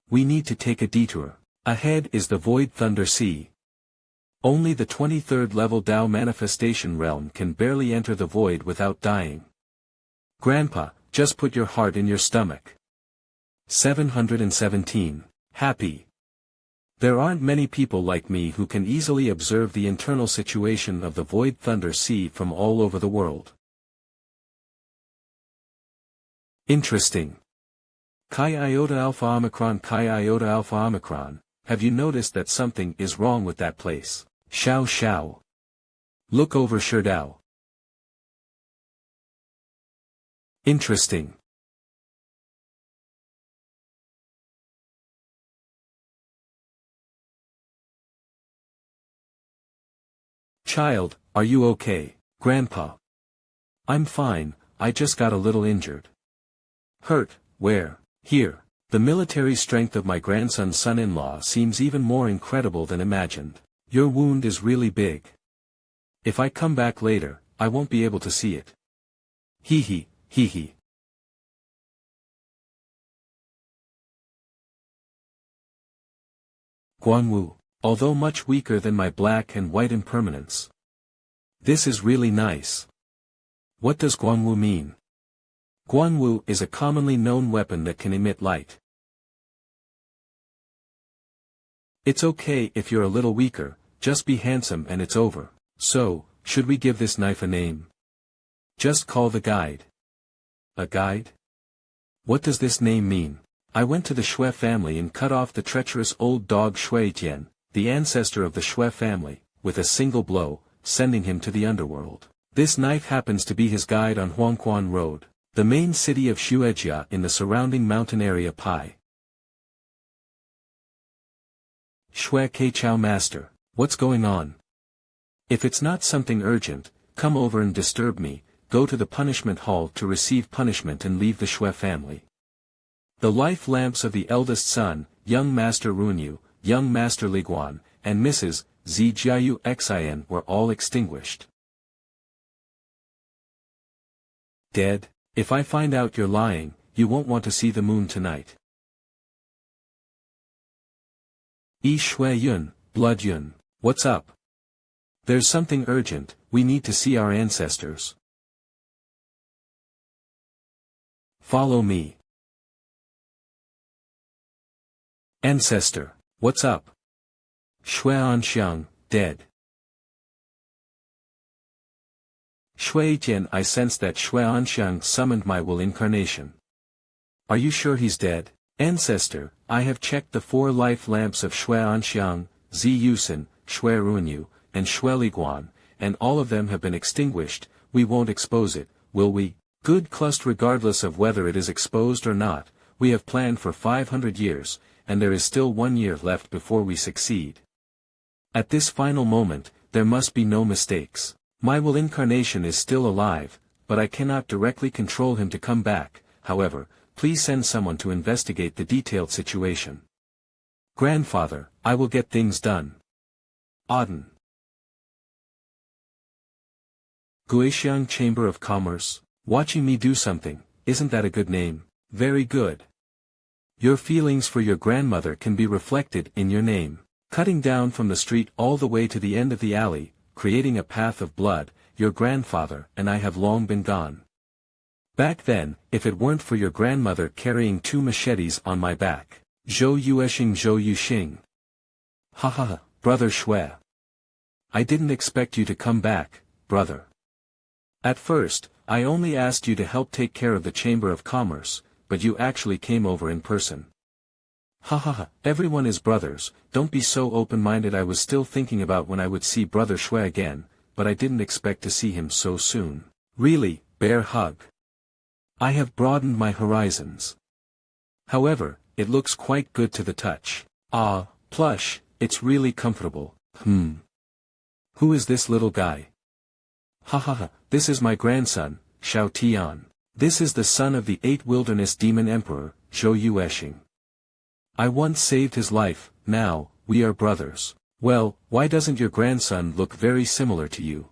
We need to take a detour. Ahead is the Void Thunder Sea. Only the 23rd level Tao manifestation realm can barely enter the void without dying. Grandpa, just put your heart in your stomach. 717. Happy. There aren't many people like me who can easily observe the internal situation of the Void Thunder Sea from all over the world. Interesting. Chi iota alpha omicron. Have you noticed that something is wrong with that place? Xiao. Look over Sherdao. Interesting. Child, are you okay, Grandpa? I'm fine, I just got a little injured. Hurt, where? Here. The military strength of my grandson's son-in-law seems even more incredible than imagined. Your wound is really big. If I come back later, I won't be able to see it. Hee. Guanwu, although much weaker than my black and white impermanence. This is really nice. What does Guanwu mean? Guanwu is a commonly known weapon that can emit light. It's okay if you're a little weaker, just be handsome and it's over. So, should we give this knife a name? Just call the guide. A guide? What does this name mean? I went to the Shui family and cut off the treacherous old dog Shui Tian, the ancestor of the Shui family, with a single blow, sending him to the underworld. This knife happens to be his guide on Huangquan Road, the main city of Shuejia in the surrounding mountain area Pai. Shui Keichao Master, what's going on? If it's not something urgent, come over and disturb me, go to the punishment hall to receive punishment and leave the Shui family. The life lamps of the eldest son, young Master Runyu, young Master Liguan, and Mrs. Zijiayu Xin were all extinguished. Dead? If I find out you're lying, you won't want to see the moon tonight. Yi Shui Yun, Blood Yun, what's up? There's something urgent, we need to see our ancestors. Follow me. Ancestor, what's up? Shui Anxiang, dead. Shui Jian, I sense that Shui Anxiang summoned my will incarnation. Are you sure he's dead? Ancestor, I have checked the 4 life lamps of Shui Anxiang, Zi Yusin, Shui Runyu, and Shui Liguan, and all of them have been extinguished. We won't expose it, will we? Good clust. Regardless of whether it is exposed or not, we have planned for 500 years, and there is still 1 year left before we succeed. At this final moment, there must be no mistakes. My will incarnation is still alive, but I cannot directly control him to come back. However, please send someone to investigate the detailed situation. Grandfather, I will get things done. Auden. Guixiang Chamber of Commerce, watching me do something, isn't that a good name? Very good. Your feelings for your grandmother can be reflected in your name. Cutting down from the street all the way to the end of the alley, creating a path of blood, your grandfather and I have long been gone. Back then, if it weren't for your grandmother carrying 2 machetes on my back. Zhou Yueshing Zhou Yuxing. Ha ha ha, brother Shui. I didn't expect you to come back, brother. At first, I only asked you to help take care of the Chamber of Commerce, but you actually came over in person. Ha ha ha, everyone is brothers, don't be so open-minded. I was still thinking about when I would see brother Shui again, but I didn't expect to see him so soon. Really, bear hug. I have broadened my horizons. However, it looks quite good to the touch. Ah, plush, it's really comfortable. Who is this little guy? Ha ha ha, this is my grandson, Xiao Tian. This is the son of the 8th Wilderness Demon Emperor, Zhou Yueshing. I once saved his life, now, we are brothers. Well, why doesn't your grandson look very similar to you?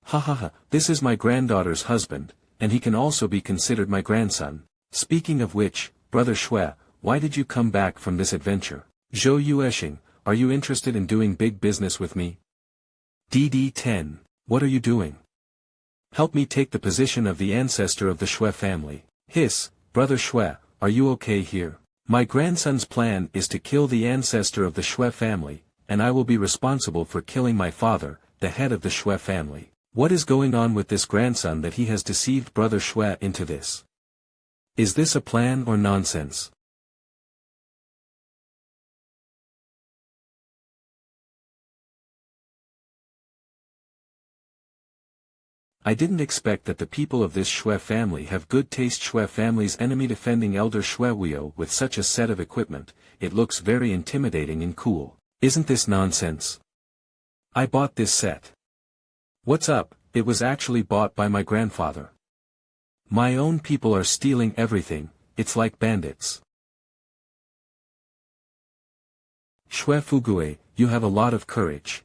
Ha ha ha, this is my granddaughter's husband, and he can also be considered my grandson. Speaking of which, brother Shui, why did you come back from this adventure? Zhou Yueshing, are you interested in doing big business with me? DD10, what are you doing? Help me take the position of the ancestor of the Shui family. Hiss, brother Shui, are you okay here? My grandson's plan is to kill the ancestor of the Shui family, and I will be responsible for killing my father, the head of the Shui family. What is going on with this grandson that he has deceived brother Shui into this? Is this a plan or nonsense? I didn't expect that the people of this Shui family have good taste. Shui family's enemy defending elder Shui Wio with such a set of equipment, it looks very intimidating and cool. Isn't this nonsense? I bought this set. What's up? It was actually bought by my grandfather. My own people are stealing everything, it's like bandits. Shui Fugue, you have a lot of courage.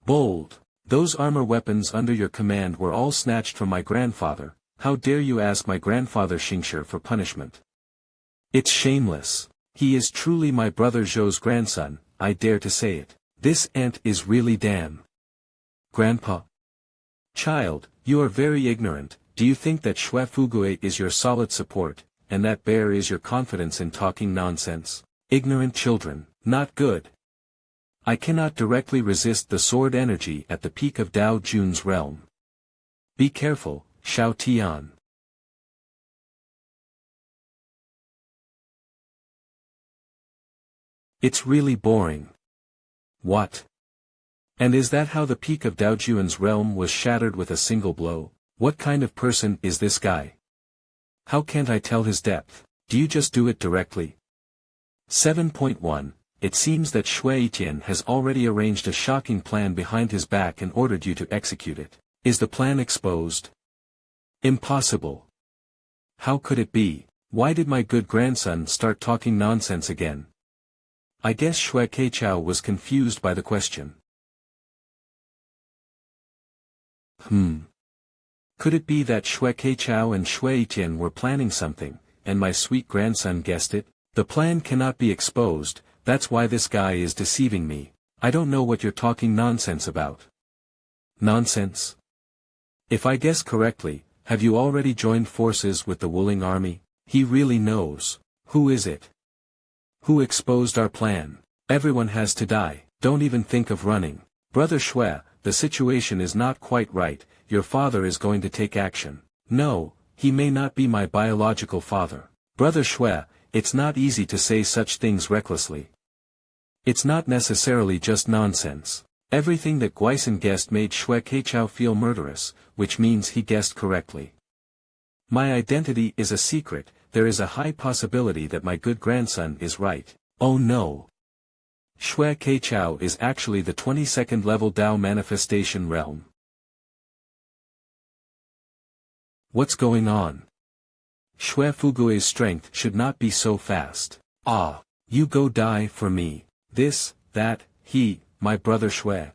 Bold. Those armor weapons under your command were all snatched from my grandfather. How dare you ask my grandfather Xingshi for punishment? It's shameless. He is truly my brother Zhou's grandson, I dare to say it. This ant is really damn. Grandpa. Child, you are very ignorant. Do you think that Shui Fugue is your solid support, and that bear is your confidence in talking nonsense? Ignorant children, not good. I cannot directly resist the sword energy at the peak of Dao Jun's realm. Be careful, Xiao Tian. It's really boring. What? And is that how the peak of Dao Jun's realm was shattered with a single blow? What kind of person is this guy? How can't I tell his depth? Do you just do it directly? 7.1 It seems that Shui Tian has already arranged a shocking plan behind his back and ordered you to execute it. Is the plan exposed? Impossible. How could it be? Why did my good grandson start talking nonsense again? I guess Shui Keichao was confused by the question. Could it be that Shui Keichao and Shui Tian were planning something, and my sweet grandson guessed it? The plan cannot be exposed. That's why this guy is deceiving me. I don't know what you're talking nonsense about. Nonsense? If I guess correctly, have you already joined forces with the Wuling army? He really knows. Who is it? Who exposed our plan? Everyone has to die. Don't even think of running. Brother Shui, the situation is not quite right. Your father is going to take action. No, he may not be my biological father. Brother Shui, it's not easy to say such things recklessly. It's not necessarily just nonsense. Everything that Guisen guessed made Shui Keichao feel murderous, which means he guessed correctly. My identity is a secret. There is a high possibility that my good grandson is right. Oh no. Shui Keichao is actually the 22nd level Dao manifestation realm. What's going on? Shui Fugue's strength should not be so fast. Ah, you go die for me. This, that, he, my brother Shui.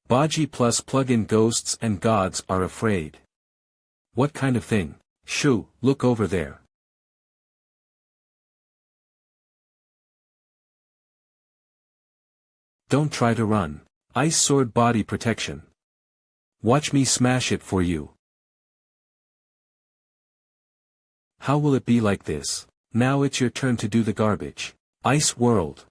Baji plus plug-in ghosts and gods are afraid. What kind of thing? Shoo, look over there. Don't try to run. Ice sword body protection. Watch me smash it for you. How will it be like this? Now it's your turn to do the garbage. Ice world.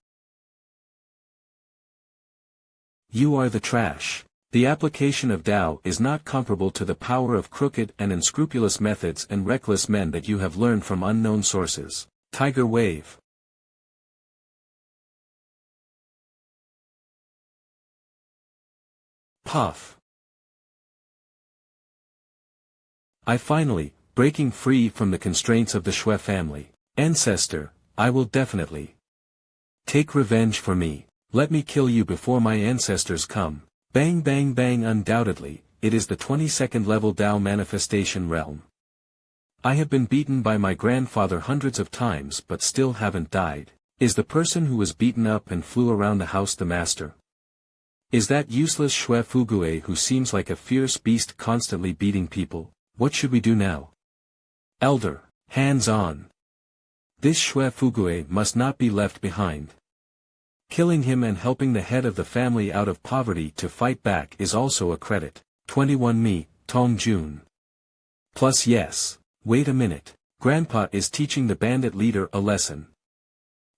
You are the trash. The application of Tao is not comparable to the power of crooked and unscrupulous methods and reckless men that you have learned from unknown sources. Tiger wave. Puff. I finally, breaking free from the constraints of the Shui family. Ancestor, I will definitely take revenge for me. Let me kill you before my ancestors come. Bang bang bang. Undoubtedly, it is the 22nd level Tao manifestation realm. I have been beaten by my grandfather hundreds of times but still haven't died. Is the person who was beaten up and flew around the house the master? Is that useless Shui Fugue who seems like a fierce beast constantly beating people? What should we do now? Elder, hands on. This Shui Fugue must not be left behind. Killing him and helping the head of the family out of poverty to fight back is also a credit. 21 Me, Tong Jun. Plus yes. Wait a minute. Grandpa is teaching the bandit leader a lesson.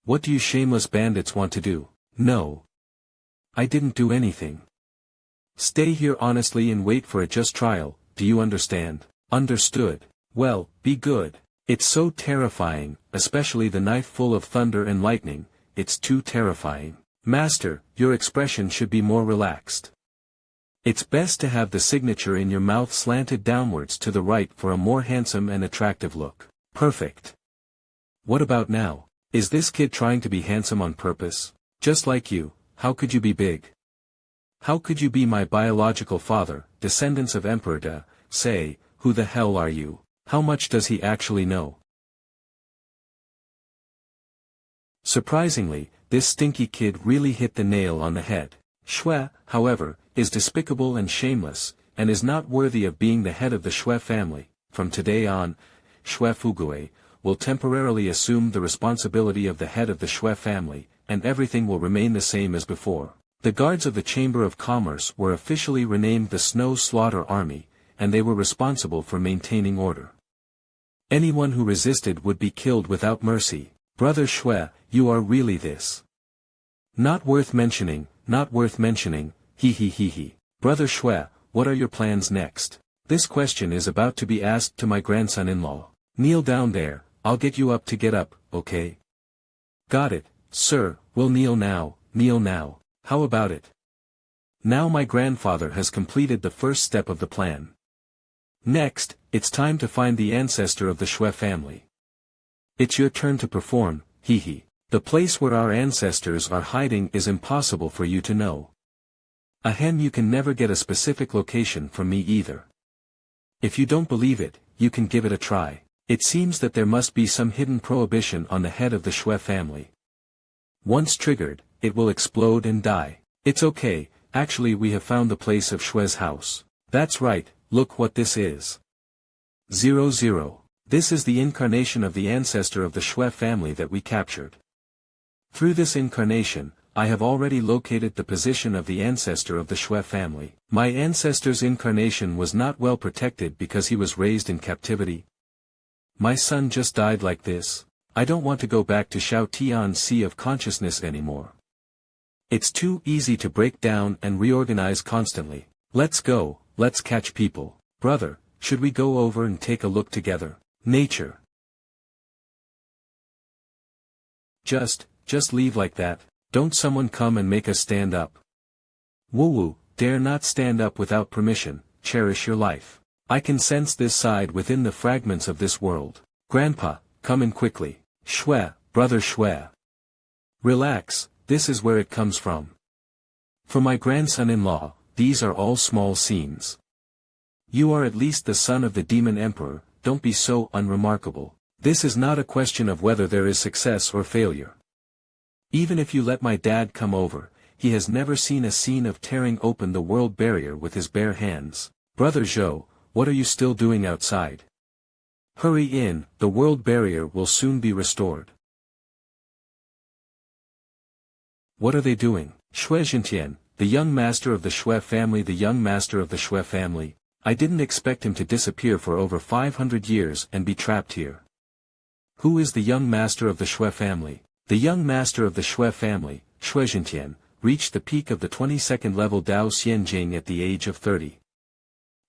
What do you shameless bandits want to do? No. I didn't do anything. Stay here honestly and wait for a just trial, do you understand? Understood. Well, be good. It's so terrifying, especially the knife full of thunder and lightning, it's too terrifying. Master, your expression should be more relaxed. It's best to have the signature in your mouth slanted downwards to the right for a more handsome and attractive look. Perfect. What about now? Is this kid trying to be handsome on purpose? Just like you, how could you be big? How could you be my biological father, descendants of Emperor Da? Say, who the hell are you? How much does he actually know? Surprisingly, this stinky kid really hit the nail on the head. Shui, however, is despicable and shameless, and is not worthy of being the head of the Shui family. From today on, Shui Fugue will temporarily assume the responsibility of the head of the Shui family, and everything will remain the same as before. The guards of the Chamber of Commerce were officially renamed the Snow Slaughter Army, and they were responsible for maintaining order. Anyone who resisted would be killed without mercy. Brother Shui, you are really this. Not worth mentioning, not worth mentioning, he he he he. Brother Shui, what are your plans next? This question is about to be asked to my grandson-in-law. Kneel down there, I'll get you up to get up, okay? Got it, sir, we'll kneel now, kneel now. How about it? Now my grandfather has completed the first step of the plan. Next, it's time to find the ancestor of the Shui family. It's your turn to perform, hee hee. The place where our ancestors are hiding is impossible for you to know. Ahem, you can never get a specific location from me either. If you don't believe it, you can give it a try. It seems that there must be some hidden prohibition on the head of the Shui family. Once triggered, it will explode and die. It's okay, actually we have found the place of Shui's house. That's right, look what this is. 00. This is the incarnation of the ancestor of the Shui family that we captured. Through this incarnation, I have already located the position of the ancestor of the Shui family. My ancestor's incarnation was not well protected because he was raised in captivity. My son just died like this. I don't want to go back to Shao Tian's sea of consciousness anymore. It's too easy to break down and reorganize constantly. Let's go, let's catch people. Brother, should we go over and take a look together? Nature. Just leave like that. Don't someone come and make us stand up. Woo-woo, dare not stand up without permission, cherish your life. I can sense this side within the fragments of this world. Grandpa, come in quickly. Shui, brother Shui. Relax, this is where it comes from. For my grandson-in-law, these are all small scenes. You are at least the son of the demon emperor, don't be so unremarkable. This is not a question of whether there is success or failure. Even if you let my dad come over, he has never seen a scene of tearing open the world barrier with his bare hands. Brother Zhou, what are you still doing outside? Hurry in, the world barrier will soon be restored. What are they doing? Shui Jintian, the young master of the Shui family. The young master of the Shui family. I didn't expect him to disappear for over 500 years and be trapped here. Who is the young master of the Shui family? The young master of the Shui family, Shui Jintian, reached the peak of the 22nd level Dao Xianjing at the age of 30.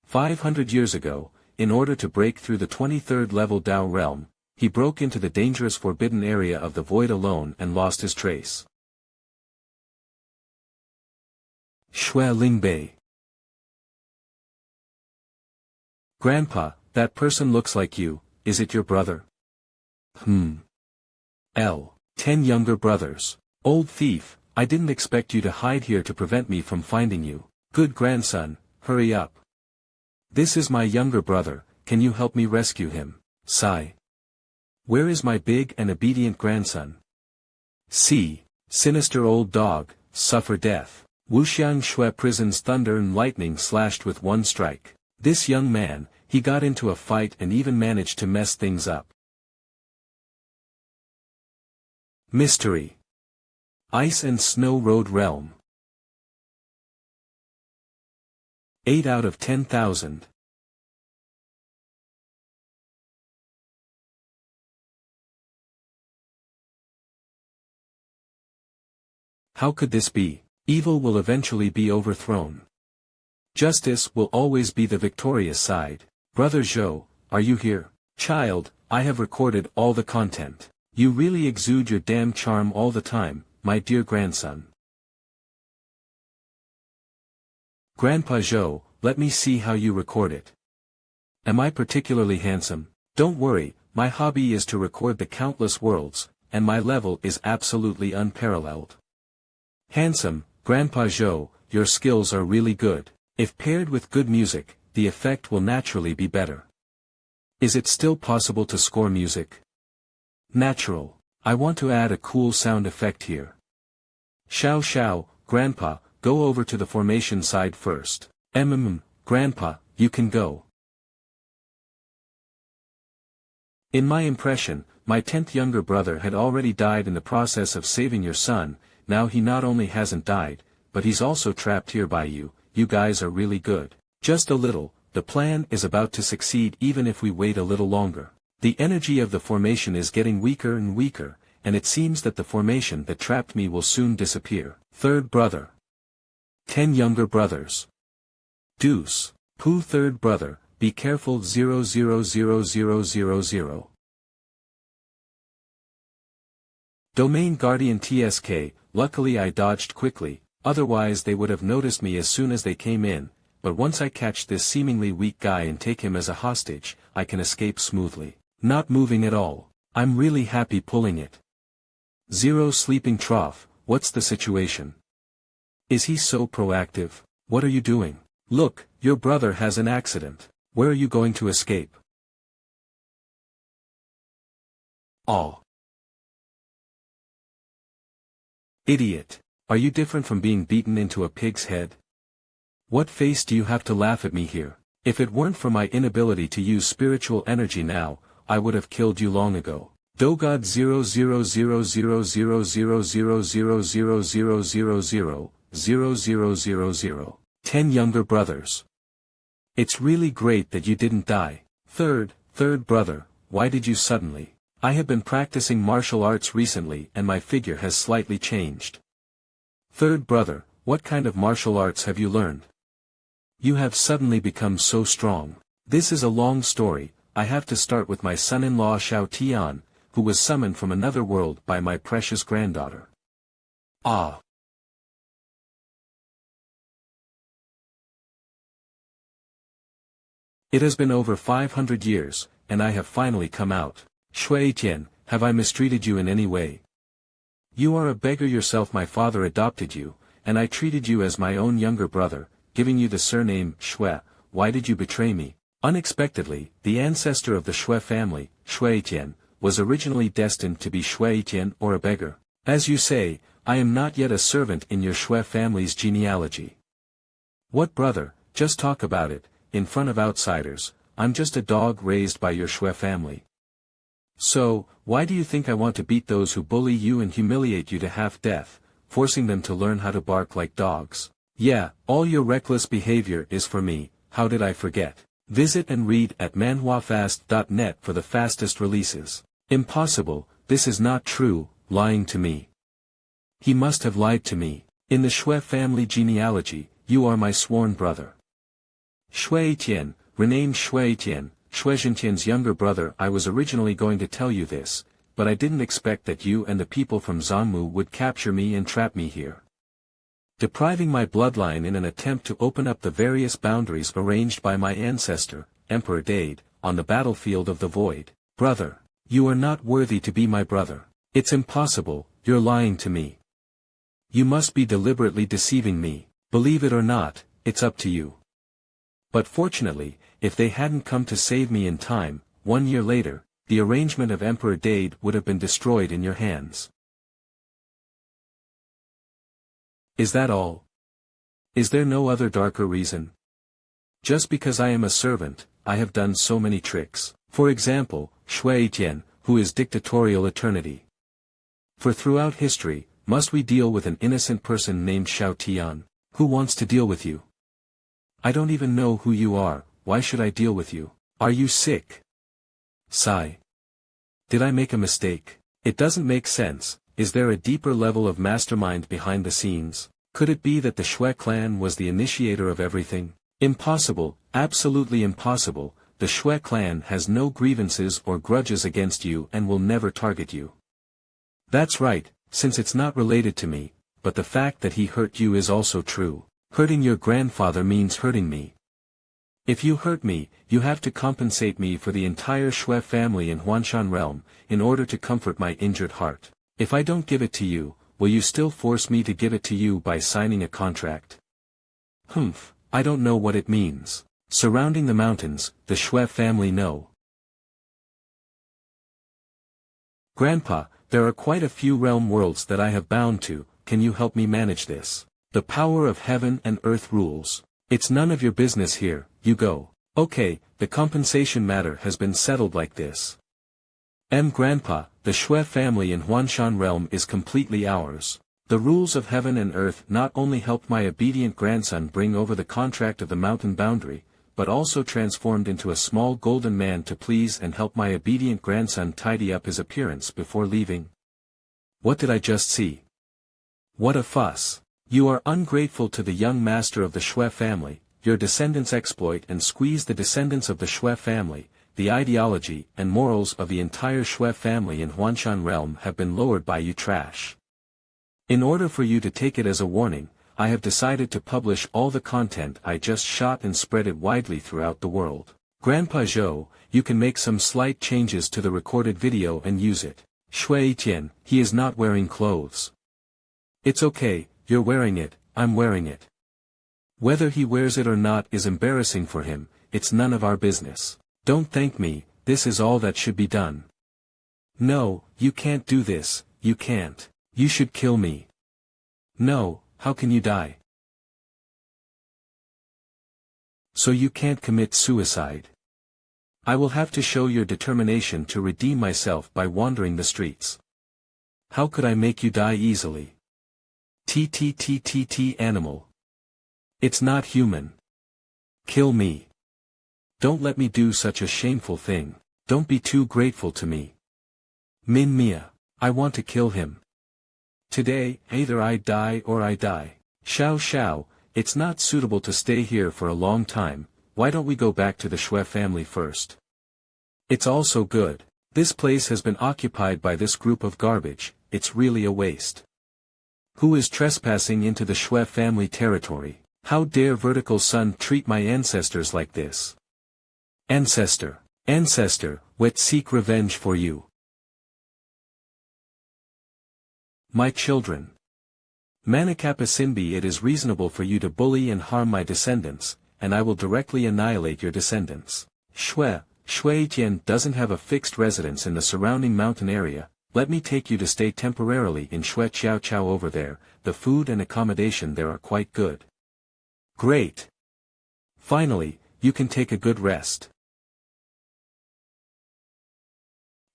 500 years ago, in order to break through the 23rd level Dao realm, he broke into the dangerous forbidden area of the void alone and lost his trace. Shui Lingbei. Grandpa, that person looks like you, is it your brother? 10 younger brothers. Old thief, I didn't expect you to hide here to prevent me from finding you. Good grandson, hurry up. This is my younger brother, can you help me rescue him? Sigh. Where is my big and obedient grandson? See, sinister old dog, suffer death. Wuxiang Shui prison's thunder and lightning slashed with one strike. This young man, he got into a fight and even managed to mess things up. Mystery. Ice and Snow Road Realm. 8 out of 10,000. How could this be? Evil will eventually be overthrown. Justice will always be the victorious side. Brother Zhou, are you here? Child, I have recorded all the content. You really exude your damn charm all the time, my dear grandson. Grandpa Zhou, let me see how you record it. Am I particularly handsome? Don't worry, my hobby is to record the countless worlds, and my level is absolutely unparalleled. Handsome, Grandpa Zhou, your skills are really good. If paired with good music, the effect will naturally be better. Is it still possible to score music? Natural. I want to add a cool sound effect here. Xiao Xiao, Grandpa, go over to the formation side first. Grandpa, you can go. In my impression, my 10th younger brother had already died in the process of saving your son. Now he not only hasn't died, but he's also trapped here by you. You guys are really good. Just a little, the plan is about to succeed even if we wait a little longer. The energy of the formation is getting weaker and weaker, and it seems that the formation that trapped me will soon disappear. Third brother. 10 younger brothers. Deuce. Pooh third brother, be careful 000000. Domain Guardian TSK, luckily I dodged quickly, otherwise they would have noticed me as soon as they came in, but once I catch this seemingly weak guy and take him as a hostage, I can escape smoothly. Not moving at all. I'm really happy pulling it. Zero sleeping trough, what's the situation? Is he so proactive? What are you doing? Look, your brother has an accident. Where are you going to escape? Oh. Idiot. Are you different from being beaten into a pig's head? What face do you have to laugh at me here? If it weren't for my inability to use spiritual energy now, I would have killed you long ago. Dogod 000000000000000000. 10 younger brothers. It's really great that you didn't die. Third brother, why did you suddenly? I have been practicing martial arts recently and my figure has slightly changed. Third brother, what kind of martial arts have you learned? You have suddenly become so strong. This is a long story. I have to start with my son-in-law Xiao Tian, who was summoned from another world by my precious granddaughter. Ah. It has been over 500 years, and I have finally come out. Shui Tian, have I mistreated you in any way? You are a beggar yourself. My father adopted you, and I treated you as my own younger brother, giving you the surname Shui. Why did you betray me? Unexpectedly, the ancestor of the Shui family, Shui Tian, was originally destined to be Shui Tian or a beggar. As you say, I am not yet a servant in your Shui family's genealogy. What brother, just talk about it, in front of outsiders, I'm just a dog raised by your Shui family. So, why do you think I want to beat those who bully you and humiliate you to half-death? forcing them to learn how to bark like dogs. Yeah, all your reckless behavior is for me, how did I forget? Visit and read at manhwafast.net for the fastest releases. Impossible, this is not true, lying to me. He must have lied to me. In the Shui family genealogy, you are my sworn brother. Shuitian, renamed Shuitian, Shuizhentian's younger brother. I was originally going to tell you this, but I didn't expect that you and the people from Zangmu would capture me and trap me here, depriving my bloodline in an attempt to open up the various boundaries arranged by my ancestor, Emperor Dade, on the battlefield of the void. Brother, you are not worthy to be my brother. It's impossible, you're lying to me. You must be deliberately deceiving me. Believe it or not, it's up to you. But fortunately, if they hadn't come to save me in time, 1 year later, the arrangement of Emperor Dade would have been destroyed in your hands. Is that all? Is there no other darker reason? Just because I am a servant, I have done so many tricks. For example, Shuitian, who is dictatorial eternity. For throughout history, must we deal with an innocent person named Xiao Tian? Who wants to deal with you? I don't even know who you are, why should I deal with you? Are you sick? Sigh. Did I make a mistake? It doesn't make sense. Is there a deeper level of mastermind behind the scenes? Could it be that the Shui clan was the initiator of everything? Impossible, absolutely impossible. The Shui clan has no grievances or grudges against you and will never target you. That's right, since it's not related to me, but the fact that he hurt you is also true. Hurting your grandfather means hurting me. If you hurt me, you have to compensate me for the entire Shui family in Huanshan realm, in order to comfort my injured heart. If I don't give it to you, will you still force me to give it to you by signing a contract? Humph, I don't know what it means. Surrounding the mountains, the Shui family know. Grandpa, there are quite a few realm worlds that I have bound to, can you help me manage this? The power of heaven and earth rules. It's none of your business here, you go. Okay, the compensation matter has been settled like this. Grandpa, the Shui family in Huanshan realm is completely ours. The rules of heaven and earth not only helped my obedient grandson bring over the contract of the mountain boundary, but also transformed into a small golden man to please and help my obedient grandson tidy up his appearance before leaving. What did I just see? What a fuss. You are ungrateful to the young master of the Shui family, your descendants exploit and squeeze the descendants of the Shui family, the ideology and morals of the entire Shui family in Huanshan realm have been lowered by you trash. In order for you to take it as a warning, I have decided to publish all the content I just shot and spread it widely throughout the world. Grandpa Zhou, you can make some slight changes to the recorded video and use it. Shuitian, he is not wearing clothes. It's okay, you're wearing it, I'm wearing it. Whether he wears it or not is embarrassing for him, it's none of our business. Don't thank me, this is all that should be done. No, you can't do this, you can't. You should kill me. No, how can you die? So you can't commit suicide. I will have to show your determination to redeem myself by wandering the streets. How could I make you die easily? Animal. It's not human. Kill me. Don't let me do such a shameful thing. Don't be too grateful to me. Min Mia, I want to kill him. Today, either I die or I die. Xiao, it's not suitable to stay here for a long time, why don't we go back to the Shui family first? It's all so good. This place has been occupied by this group of garbage, it's really a waste. Who is trespassing into the Shui family territory? How dare Vertical Sun treat my ancestors like this? Ancestor, wet seek revenge for you. My children. Manhwacap Asimbi, it is reasonable for you to bully and harm my descendants, and I will directly annihilate your descendants. Shuitian doesn't have a fixed residence in the surrounding mountain area, let me take you to stay temporarily in Shui Chiao over there, the food and accommodation there are quite good. Great. Finally, you can take a good rest.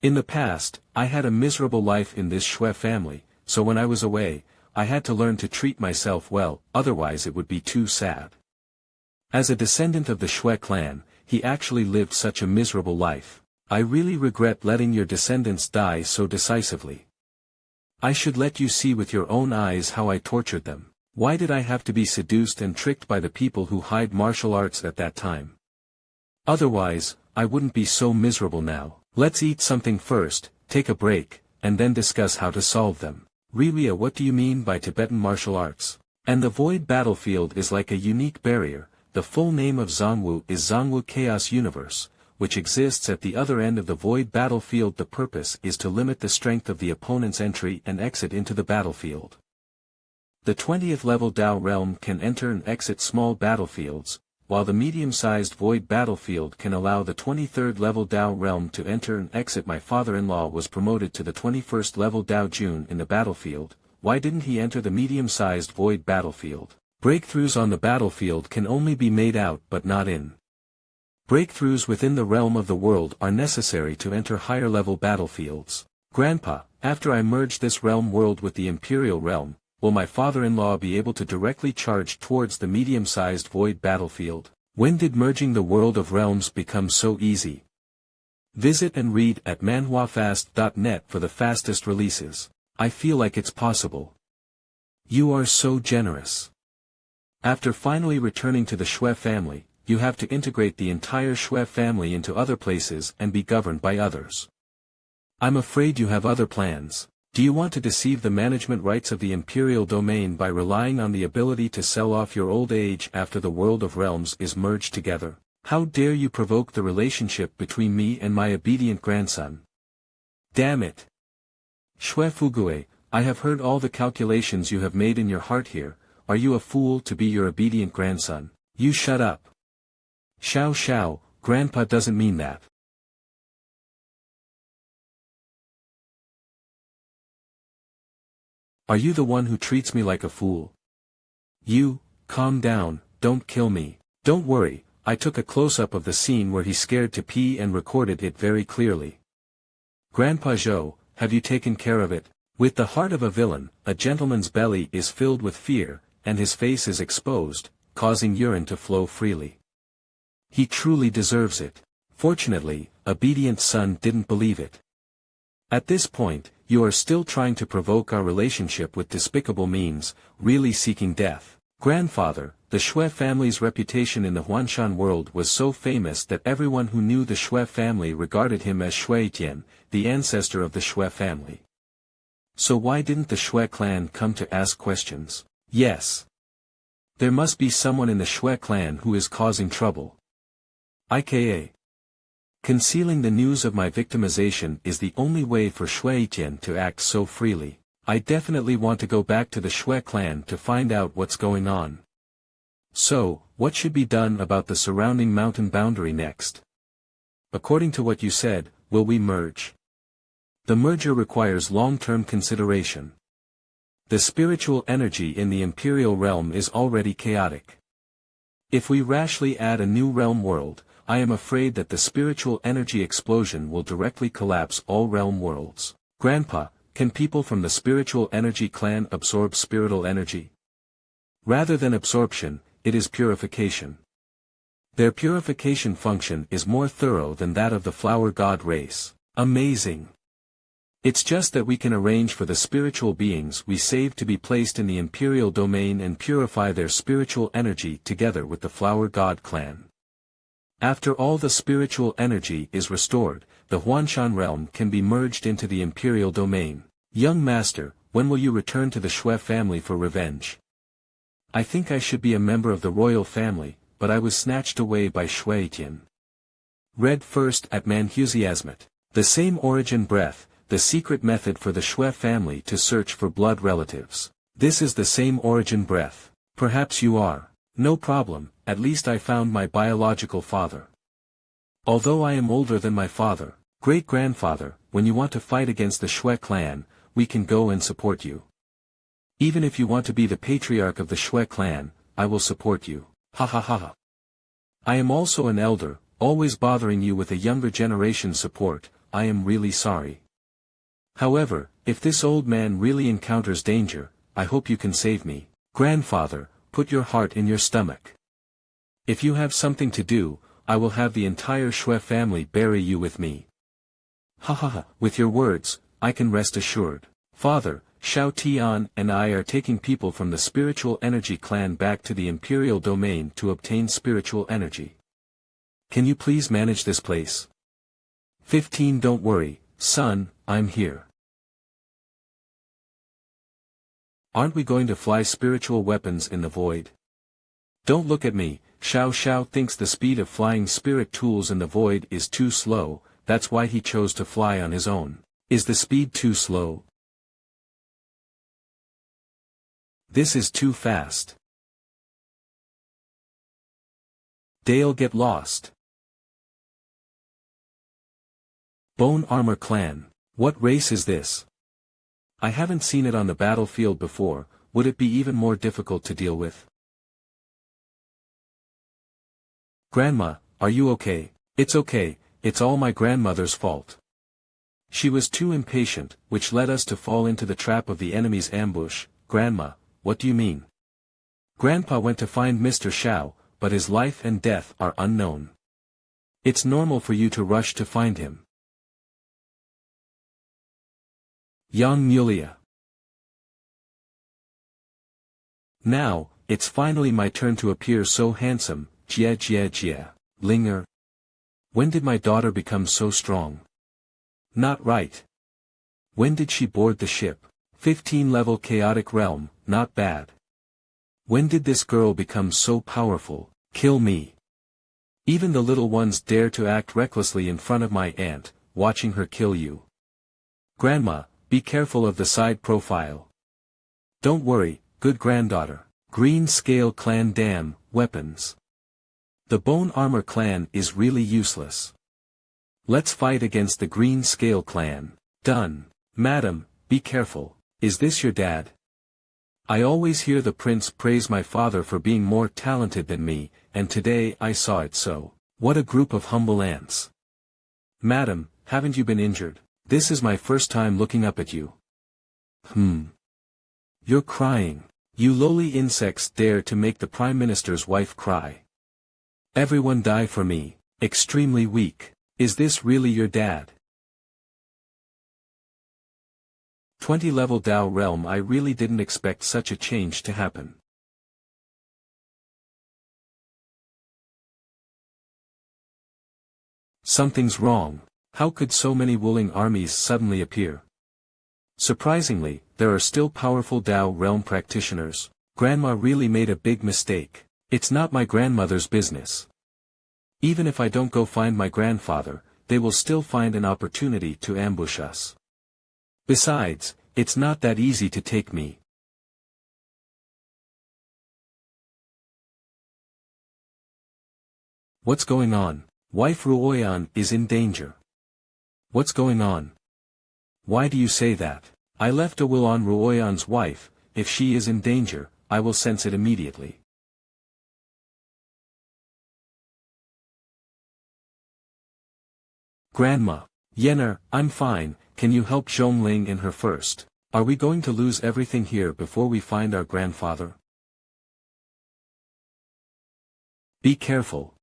In the past, I had a miserable life in this Shui family, so when I was away, I had to learn to treat myself well, otherwise it would be too sad. As a descendant of the Shui clan, he actually lived such a miserable life. I really regret letting your descendants die so decisively. I should let you see with your own eyes how I tortured them. Why did I have to be seduced and tricked by the people who hide martial arts at that time? Otherwise, I wouldn't be so miserable now. Let's eat something first, take a break, and then discuss how to solve them. Riria, what do you mean by Tibetan martial arts? And the void battlefield is like a unique barrier. The full name of Zangwu is Zangwu Chaos Universe, which exists at the other end of the void battlefield. The purpose is to limit the strength of the opponent's entry and exit into the battlefield. The 20th level Dao realm can enter and exit small battlefields, while the medium-sized void battlefield can allow the 23rd level Dao realm to enter and exit. My father-in-law was promoted to the 21st level Dao Jun in the battlefield. Why didn't he enter the medium-sized void battlefield? Breakthroughs on the battlefield can only be made out but not in. Breakthroughs within the realm of the world are necessary to enter higher-level battlefields. Grandpa, after I merge this realm world with the Imperial realm, will my father-in-law be able to directly charge towards the medium-sized void battlefield? When did merging the world of realms become so easy? Visit and read at manhwafast.net for the fastest releases. I feel like it's possible. You are so generous. After finally returning to the Shui family, you have to integrate the entire Shui family into other places and be governed by others. I'm afraid you have other plans. Do you want to deceive the management rights of the Imperial domain by relying on the ability to sell off your old age after the world of realms is merged together? How dare you provoke the relationship between me and my obedient grandson? Damn it! Shui Fugue, I have heard all the calculations you have made in your heart here. Are you a fool to be your obedient grandson? You shut up. Xiao Xiao, Grandpa doesn't mean that. Are you the one who treats me like a fool? You, calm down, don't kill me. Don't worry, I took a close-up of the scene where he's scared to pee and recorded it very clearly. Grandpa Zhou, have you taken care of it? With the heart of a villain, a gentleman's belly is filled with fear, and his face is exposed, causing urine to flow freely. He truly deserves it. Fortunately, obedient son didn't believe it. At this point, you are still trying to provoke our relationship with despicable means, really seeking death. Grandfather, the Shui family's reputation in the Huanshan world was so famous that everyone who knew the Shui family regarded him as Shui Tian, the ancestor of the Shui family. So why didn't the Shui clan come to ask questions? Yes. There must be someone in the Shui clan who is causing trouble. IKA. Concealing the news of my victimization is the only way for Shui Tian to act so freely. I definitely want to go back to the Shui clan to find out what's going on. So, what should be done about the surrounding mountain boundary next? According to what you said, will we merge? The merger requires long-term consideration. The spiritual energy in the Imperial realm is already chaotic. If we rashly add a new realm world, I am afraid that the spiritual energy explosion will directly collapse all realm worlds. Grandpa, can people from the spiritual energy clan absorb spiritual energy? Rather than absorption, it is purification. Their purification function is more thorough than that of the flower god race. Amazing! It's just that we can arrange for the spiritual beings we saved to be placed in the Imperial domain and purify their spiritual energy together with the flower god clan. After all the spiritual energy is restored, the Huanshan realm can be merged into the Imperial domain. Young master, when will you return to the Shui family for revenge? I think I should be a member of the royal family, but I was snatched away by Shui Tian. Read first at MANHWA. The same origin breath, the secret method for the Shui family to search for blood relatives. This is the same origin breath. Perhaps you are. No problem, at least I found my biological father. Although I am older than my father, great-grandfather, when you want to fight against the Shui clan, we can go and support you. Even if you want to be the patriarch of the Shui clan, I will support you. Ha ha ha ha. I am also an elder, always bothering you with a younger generation support. I am really sorry. However, if this old man really encounters danger, I hope you can save me. Grandfather, put your heart in your stomach. If you have something to do, I will have the entire Shui family bury you with me. Ha ha ha, with your words, I can rest assured. Father, Xiao Tian and I are taking people from the spiritual energy clan back to the imperial domain to obtain spiritual energy. Can you please manage this place? 15 Don't worry, son, I'm here. Aren't we going to fly spiritual weapons in the void? Don't look at me, Xiao Xiao thinks the speed of flying spirit tools in the void is too slow, that's why he chose to fly on his own. Is the speed too slow? This is too fast. They'll get lost. Bone Armor Clan. What race is this? I haven't seen it on the battlefield before, would it be even more difficult to deal with? Grandma, are you okay? It's okay, it's all my grandmother's fault. She was too impatient, which led us to fall into the trap of the enemy's ambush. Grandma, what do you mean? Grandpa went to find Mr. Xiao, but his life and death are unknown. It's normal for you to rush to find him. Young Mulia. Now, it's finally my turn to appear so handsome, Jia Jia Jia, Linger. When did my daughter become so strong? Not right. When did she board the ship? 15 level chaotic realm, not bad. When did this girl become so powerful? Kill me. Even the little ones dare to act recklessly in front of my aunt, watching her kill you. Grandma, be careful of the side profile. Don't worry, good granddaughter. Green Scale Clan Damn, weapons. The Bone Armor Clan is really useless. Let's fight against the Green Scale Clan. Done. Madam, be careful. Is this your dad? I always hear the prince praise my father for being more talented than me, and today I saw it so. What a group of humble ants. Madam, haven't you been injured? This is my first time looking up at you. You're crying. You lowly insects dare to make the Prime Minister's wife cry. Everyone die for me, extremely weak. Is this really your dad? 20 level Dao realm. I really didn't expect such a change to happen. Something's wrong. How could so many Wuling armies suddenly appear? Surprisingly, there are still powerful Dao realm practitioners. Grandma really made a big mistake. It's not my grandmother's business. Even if I don't go find my grandfather, they will still find an opportunity to ambush us. Besides, it's not that easy to take me. What's going on? Wife Ruoyan is in danger. What's going on? Why do you say that? I left a will on Ruoyan's wife. If she is in danger, I will sense it immediately. Grandma. Yenner, I'm fine, can you help Zhongling and her first? Are we going to lose everything here before we find our grandfather? Be careful.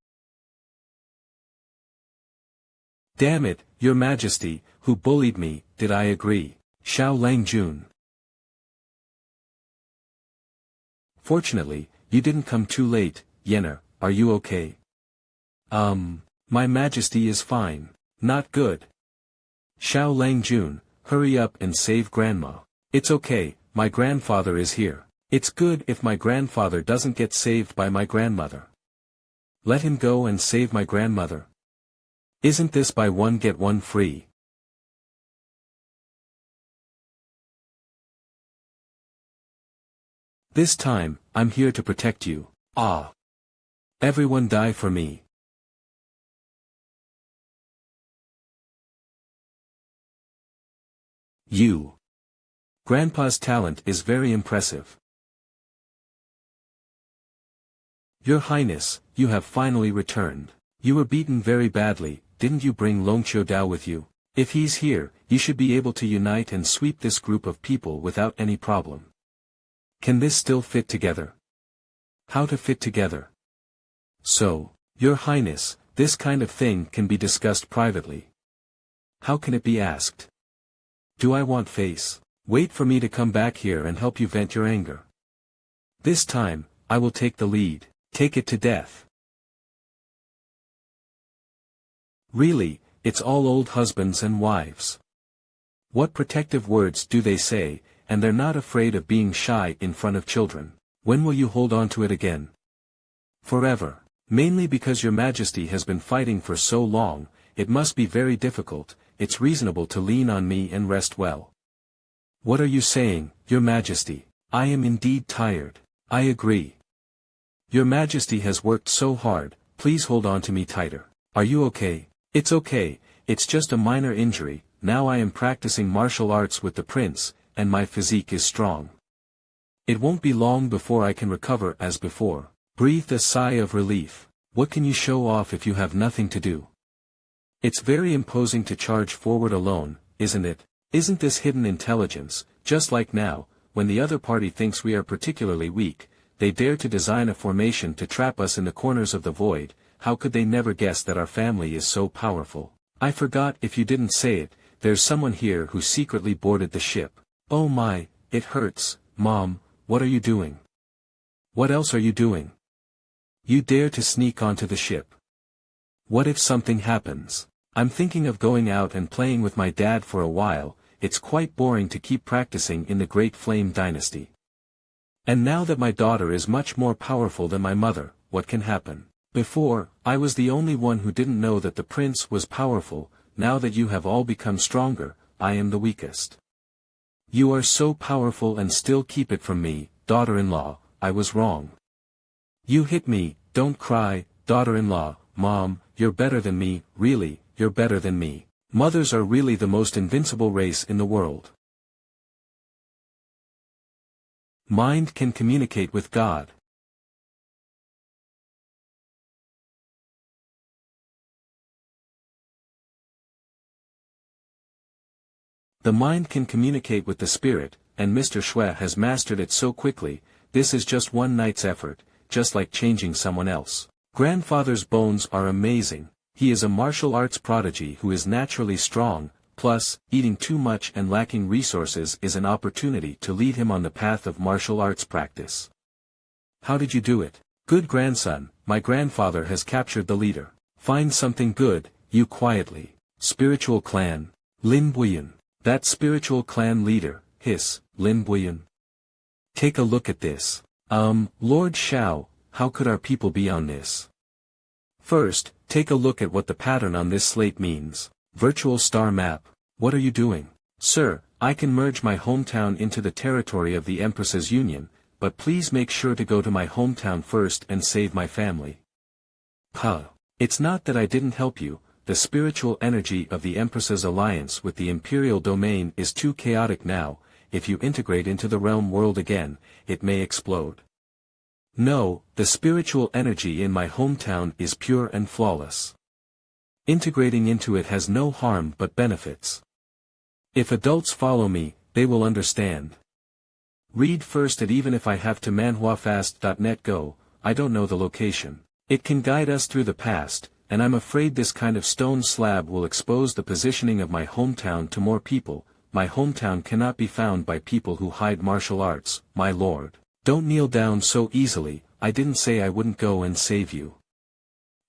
Damn it, Your Majesty, who bullied me, did I agree? Xiao Langjun. Fortunately, you didn't come too late, Yenner, are you okay? My Majesty is fine. Not good. Xiao Langjun, hurry up and save Grandma. It's okay, my grandfather is here. It's good if my grandfather doesn't get saved by my grandmother. Let him go and save my grandmother. Isn't this buy one get one free? This time, I'm here to protect you. Ah! Everyone die for me. You. Grandpa's talent is very impressive. Your Highness, you have finally returned. You were beaten very badly, didn't you bring Longqiu Dao with you? If he's here, you should be able to unite and sweep this group of people without any problem. Can this still fit together? How to fit together? So, Your Highness, this kind of thing can be discussed privately. How can it be asked? Do I want face? Wait for me to come back here and help you vent your anger. This time, I will take the lead. Take it to death. Really, it's all old husbands and wives. What protective words do they say, and they're not afraid of being shy in front of children. When will you hold on to it again? Forever. Mainly because your Majesty has been fighting for so long, it must be very difficult. It's reasonable to lean on me and rest well. What are you saying, Your Majesty? I am indeed tired. I agree. Your Majesty has worked so hard, please hold on to me tighter. Are you okay? It's okay, it's just a minor injury. Now I am practicing martial arts with the prince, and my physique is strong. It won't be long before I can recover as before. Breathe a sigh of relief. What can you show off if you have nothing to do? It's very imposing to charge forward alone, isn't it? Isn't this hidden intelligence, just like now, when the other party thinks we are particularly weak, they dare to design a formation to trap us in the corners of the void. How could they never guess that our family is so powerful? I forgot if you didn't say it, there's someone here who secretly boarded the ship. Oh my, it hurts, Mom, what are you doing? What else are you doing? You dare to sneak onto the ship. What if something happens? I'm thinking of going out and playing with my dad for a while. It's quite boring to keep practicing in the Great Flame Dynasty. And now that my daughter is much more powerful than my mother, what can happen? Before, I was the only one who didn't know that the prince was powerful. Now that you have all become stronger, I am the weakest. You are so powerful and still keep it from me, daughter-in-law. I was wrong. You hit me, don't cry, daughter-in-law. Mom, you're better than me, really, you're better than me. Mothers are really the most invincible race in the world. Mind can communicate with God. The mind can communicate with the spirit, and Mr. Shwe has mastered it so quickly. This is just one night's effort, just like changing someone else. Grandfather's bones are amazing. He is a martial arts prodigy who is naturally strong, plus, eating too much and lacking resources is an opportunity to lead him on the path of martial arts practice. How did you do it? Good grandson, my grandfather has captured the leader. Find something good, you quietly. Spiritual clan. Lin Buyan. That spiritual clan leader, hiss, Lin Buyan. Take a look at this. Lord Shao, how could our people be on this? First, take a look at what the pattern on this slate means. Virtual star map. What are you doing? Sir, I can merge my hometown into the territory of the Empress's union, but please make sure to go to my hometown first and save my family. Huh. It's not that I didn't help you. The spiritual energy of the Empress's alliance with the imperial domain is too chaotic now. If you integrate into the realm world again, it may explode. No, the spiritual energy in my hometown is pure and flawless. Integrating into it has no harm but benefits. If adults follow me, they will understand. Read first at even if I have to manhwafast.net go, I don't know the location. It can guide us through the past, and I'm afraid this kind of stone slab will expose the positioning of my hometown to more people. My hometown cannot be found by people who hide martial arts, my lord. Don't kneel down so easily, I didn't say I wouldn't go and save you.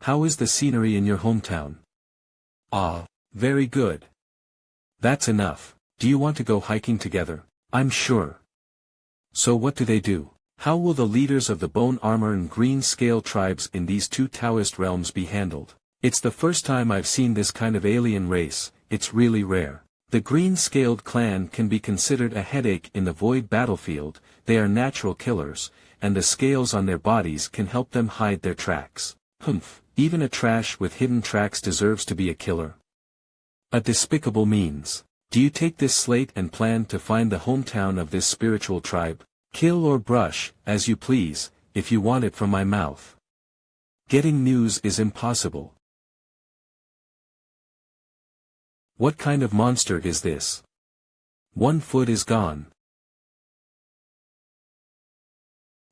How is the scenery in your hometown? Ah, very good. That's enough. Do you want to go hiking together? I'm sure. So what do they do? How will the leaders of the bone armor and green scale tribes in these two Taoist realms be handled? It's the first time I've seen this kind of alien race, it's really rare. The green-scaled clan can be considered a headache in the void battlefield. They are natural killers, and the scales on their bodies can help them hide their tracks. Humph, even a trash with hidden tracks deserves to be a killer. A despicable means. Do you take this slate and plan to find the hometown of this spiritual tribe? Kill or brush, as you please, if you want it from my mouth. Getting news is impossible. What kind of monster is this? 1 foot is gone.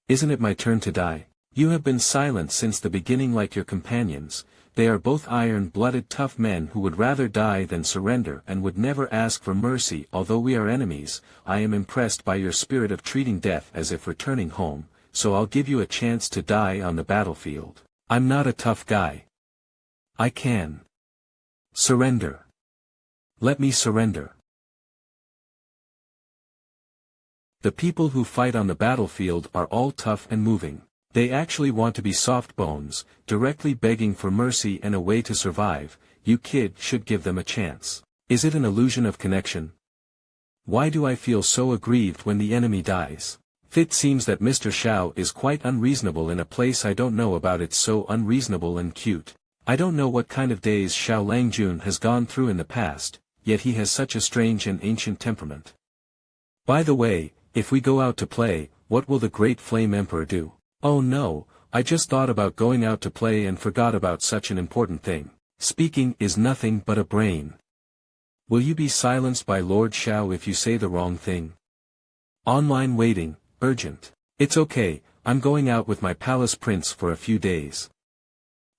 Isn't it my turn to die? You have been silent since the beginning like your companions. They are both iron-blooded tough men who would rather die than surrender and would never ask for mercy. Although we are enemies, I am impressed by your spirit of treating death as if returning home, so I'll give you a chance to die on the battlefield. I'm not a tough guy. I can surrender. Let me surrender. The people who fight on the battlefield are all tough and moving. They actually want to be soft bones, directly begging for mercy and a way to survive. You kid should give them a chance. Is it an illusion of connection? Why do I feel so aggrieved when the enemy dies? It seems that Mr. Xiao is quite unreasonable in a place I don't know about. It's so unreasonable and cute. I don't know what kind of days Xiao Langjun has gone through in the past, yet he has such a strange and ancient temperament. By the way, if we go out to play, what will the Great Flame Emperor do? Oh no, I just thought about going out to play and forgot about such an important thing. Speaking is nothing but a brain. Will you be silenced by Lord Xiao if you say the wrong thing? Online waiting, urgent. It's okay, I'm going out with my palace prince for a few days.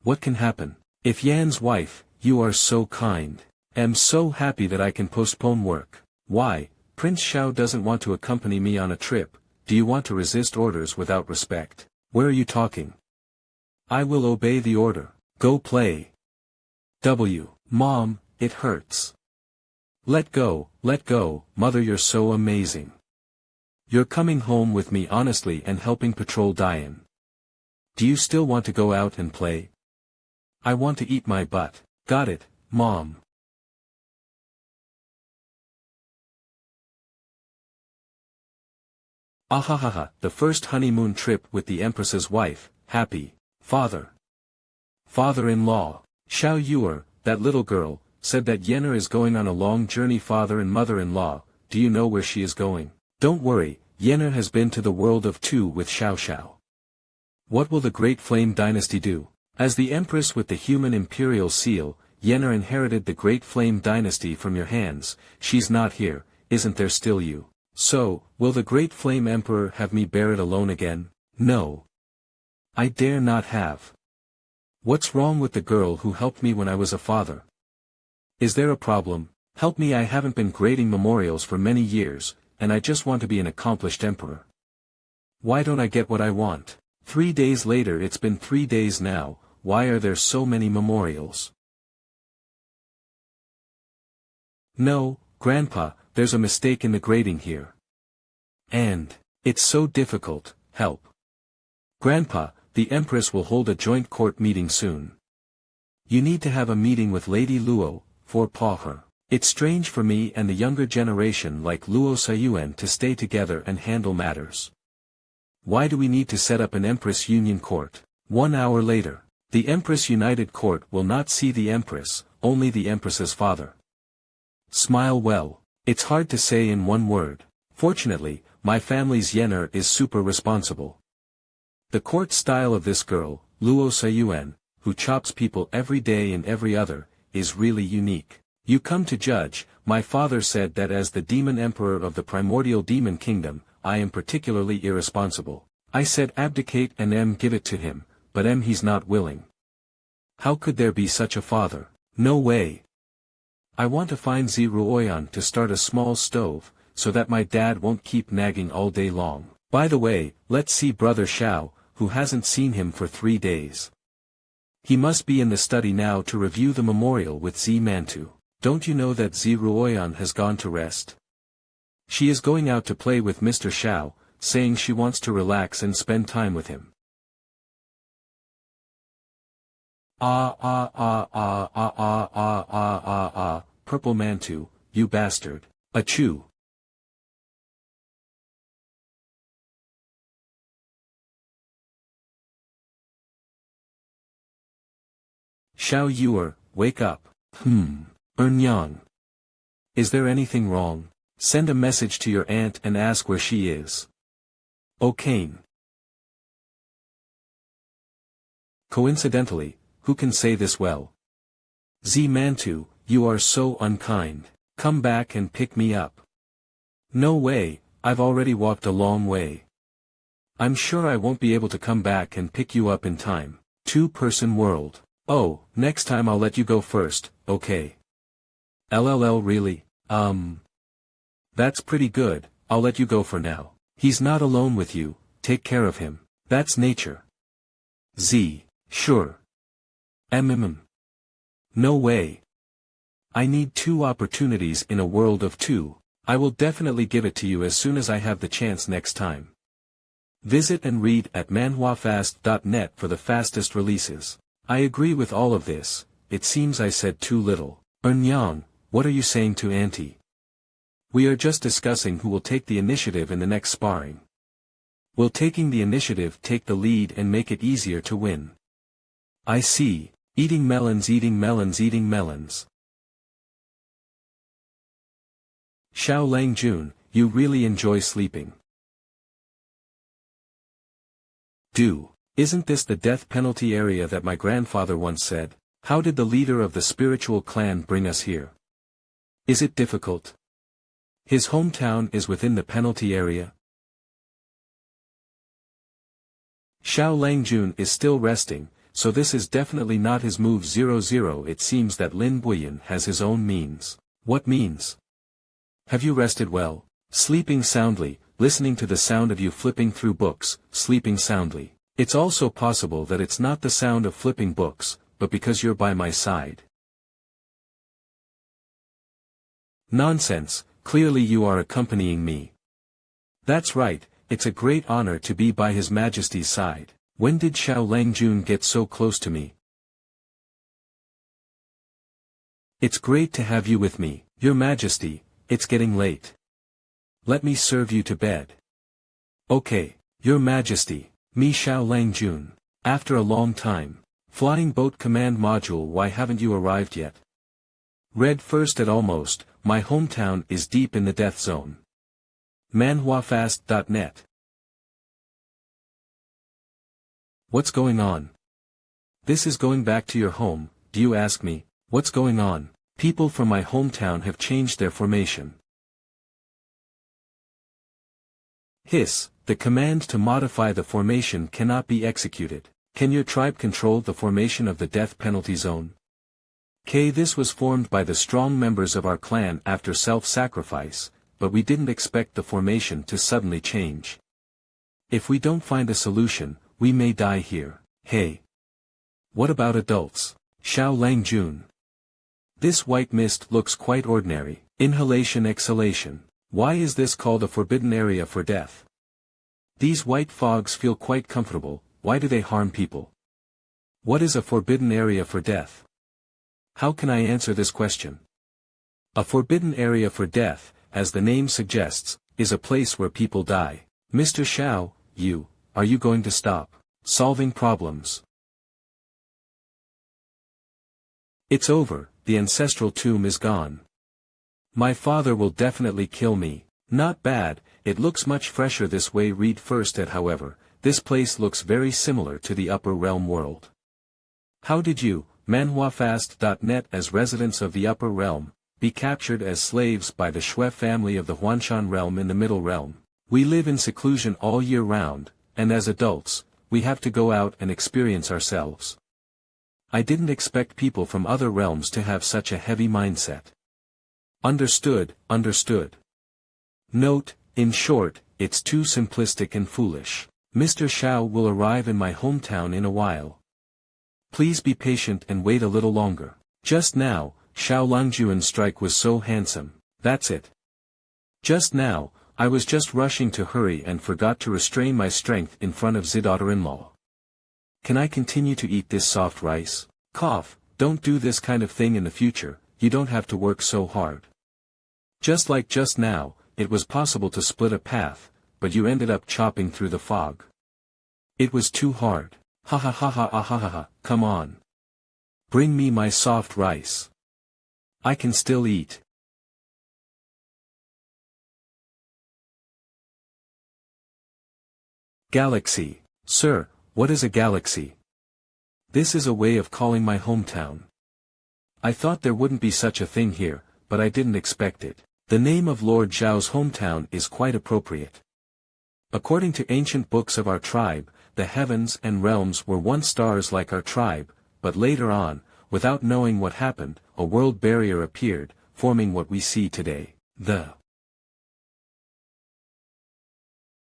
What can happen? If Yan's wife, you are so kind. Am so happy that I can postpone work. Why, Prince Xiao doesn't want to accompany me on a trip. Do you want to resist orders without respect? Where are you talking? I will obey the order. Go play. Mom, it hurts. Let go, mother, you're so amazing. You're coming home with me honestly and helping patrol Dian. Do you still want to go out and play? I want to eat my butt. Got it, Mom. Ahahaha, the first honeymoon trip with the Empress's wife, happy. Father. Father-in-law. Xiao Yuer, that little girl, said that Yenner is going on a long journey. Father and mother-in-law, do you know where she is going? Don't worry, Yenner has been to the world of two with Xiao Xiao. What will the Great Flame Dynasty do? As the Empress with the human imperial seal, Yenner inherited the Great Flame Dynasty from your hands. She's not here, isn't there still you? So, will the Great Flame Emperor have me bear it alone again? No. I dare not have. What's wrong with the girl who helped me when I was a father? Is there a problem? Help me, I haven't been grading memorials for many years, and I just want to be an accomplished emperor. Why don't I get what I want? 3 days later. It's been 3 days now, why are there so many memorials? No, Grandpa, there's a mistake in the grading here. And it's so difficult, help. Grandpa, the Empress will hold a joint court meeting soon. You need to have a meeting with Lady Luo, for her. It's strange for me and the younger generation like Luo Sayuan to stay together and handle matters. Why do we need to set up an Empress Union Court? 1 hour later. The Empress United Court will not see the Empress, only the Empress's father. Smile well. It's hard to say in one word. Fortunately, my family's Yenner is super responsible. The court style of this girl, Luo Sayuan, who chops people every day and every other, is really unique. You come to judge. My father said that as the demon emperor of the primordial demon kingdom, I am particularly irresponsible. I said abdicate and give it to him, but he's not willing. How could there be such a father? No way. I want to find Ziruoyan to start a small stove, so that my dad won't keep nagging all day long. By the way, let's see Brother Xiao, who hasn't seen him for 3 days. He must be in the study now to review the memorial with Zi Mantu. Don't you know that Ziruoyan has gone to rest? She is going out to play with Mr. Xiao, saying she wants to relax and spend time with him. Purple Mantu, you bastard. Achoo. Xiao Yuer, wake up. Yang. Is there anything wrong? Send a message to your aunt and ask where she is. Okay. Coincidentally, who can say this well? Zi Mantu, you are so unkind. Come back and pick me up. No way, I've already walked a long way. I'm sure I won't be able to come back and pick you up in time. Two-person world. Oh, next time I'll let you go first, okay? LLL really? That's pretty good, I'll let you go for now. He's not alone with you, take care of him. That's nature. Z. Sure. No way. I need 2 opportunities in a world of 2. I will definitely give it to you as soon as I have the chance next time. Visit and read at manhwafast.net for the fastest releases. I agree with all of this, it seems I said too little. Eun-yang, what are you saying to Auntie? We are just discussing who will take the initiative in the next sparring. Will taking the initiative take the lead and make it easier to win? I see, eating melons. Xiao Langjun, you really enjoy sleeping. Isn't this the death penalty area that my grandfather once said? How did the leader of the spiritual clan bring us here? Is it difficult? His hometown is within the penalty area. Xiao Langjun is still resting, so this is definitely not his move 00. It seems that Lin Buyan has his own means. What means? Have you rested well? Sleeping soundly, listening to the sound of you flipping through books, sleeping soundly. It's also possible that it's not the sound of flipping books, but because you're by my side. Nonsense, clearly you are accompanying me. That's right, it's a great honor to be by His Majesty's side. When did Xiao Langjun get so close to me? It's great to have you with me, Your Majesty, it's getting late. Let me serve you to bed. Okay, Your Majesty, me Xiao Langjun. After a long time. Flying boat command module, why haven't you arrived yet? Read first at almost, my hometown is deep in the death zone. manhwafast.net. What's going on? This is going back to your home, do you ask me, what's going on? People from my hometown have changed their formation. Hiss, the command to modify the formation cannot be executed. Can your tribe control the formation of the death penalty zone? This was formed by the strong members of our clan after self-sacrifice, but we didn't expect the formation to suddenly change. If we don't find a solution, we may die here. Hey! What about adults? Xiao Langjun. This white mist looks quite ordinary. Inhalation-exhalation. Why is this called a forbidden area for death? These white fogs feel quite comfortable, why do they harm people? What is a forbidden area for death? How can I answer this question? A forbidden area for death, as the name suggests, is a place where people die. Mr. Xiao, are you going to stop solving problems? It's over, the ancestral tomb is gone. My father will definitely kill me. Not bad, it looks much fresher this way. Read first at however, this place looks very similar to the upper realm world. How did you, manhwafast.net as residents of the upper realm, be captured as slaves by the Shui family of the Huanshan realm in the middle realm? We live in seclusion all year round, and as adults, we have to go out and experience ourselves. I didn't expect people from other realms to have such a heavy mindset. Understood. Note, in short, it's too simplistic and foolish. Mr. Xiao will arrive in my hometown in a while. Please be patient and wait a little longer. Just now, Xiao Langjun's strike was so handsome, that's it. Just now, I was just rushing to hurry and forgot to restrain my strength in front of Zid daughter-in-law. Can I continue to eat this soft rice? Cough, don't do this kind of thing in the future, you don't have to work so hard. Just like just now, it was possible to split a path, but you ended up chopping through the fog. It was too hard. Ha ha ha ha ha ha ha, come on. Bring me my soft rice. I can still eat. Galaxy. Sir, what is a galaxy? This is a way of calling my hometown. I thought there wouldn't be such a thing here, but I didn't expect it. The name of Lord Zhao's hometown is quite appropriate. According to ancient books of our tribe, the heavens and realms were once stars like our tribe, but later on, without knowing what happened, a world barrier appeared, forming what we see today. The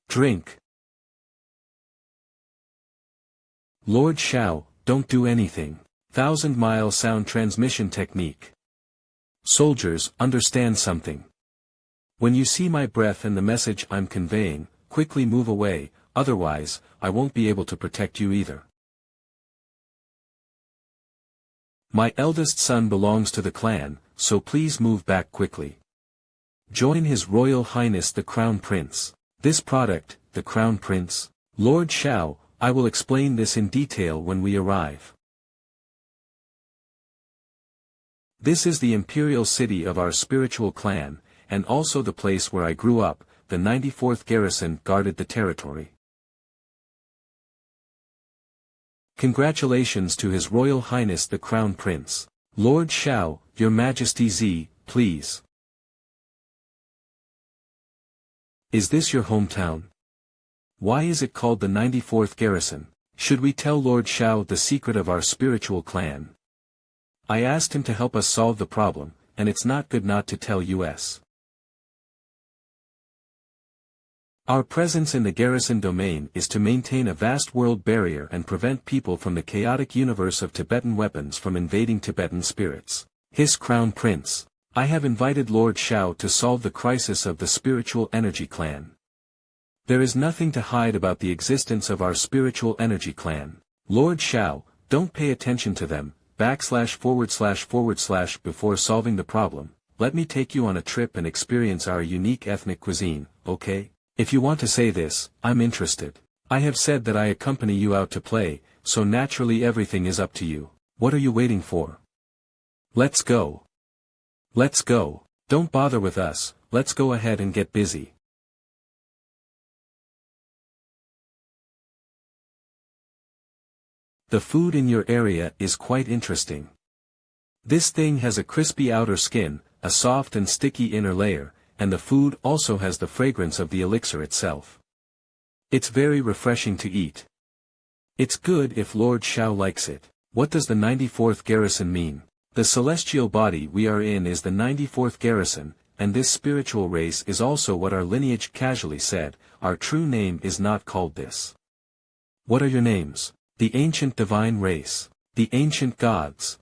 drink. Lord Shao, don't do anything. 1,000-mile sound transmission technique. Soldiers, understand something. When you see my breath and the message I'm conveying, quickly move away, otherwise, I won't be able to protect you either. My eldest son belongs to the clan, so please move back quickly. Join His Royal Highness the Crown Prince. This product, the Crown Prince, Lord Shao, I will explain this in detail when we arrive. This is the imperial city of our spiritual clan, and also the place where I grew up. The 94th garrison guarded the territory. Congratulations to His Royal Highness the Crown Prince. Lord Shao, Your Majesty Z, please. Is this your hometown? Why is it called the 94th garrison? Should we tell Lord Shao the secret of our spiritual clan? I asked him to help us solve the problem, and it's not good not to tell us. Our presence in the garrison domain is to maintain a vast world barrier and prevent people from the chaotic universe of Tibetan weapons from invading Tibetan spirits. His Crown Prince. I have invited Lord Shao to solve the crisis of the spiritual energy clan. There is nothing to hide about the existence of our spiritual energy clan. Lord Shao, don't pay attention to them, / before solving the problem, let me take you on a trip and experience our unique ethnic cuisine, okay? If you want to say this, I'm interested. I have said that I accompany you out to play, so naturally everything is up to you. What are you waiting for? Let's go. Let's go. Don't bother with us, let's go ahead and get busy. The food in your area is quite interesting. This thing has a crispy outer skin, a soft and sticky inner layer, and the food also has the fragrance of the elixir itself. It's very refreshing to eat. It's good if Lord Shao likes it. What does the 94th garrison mean? The celestial body we are in is the 94th garrison, and this spiritual race is also what our lineage casually said. Our true name is not called this. What are your names? The ancient divine race. The ancient gods.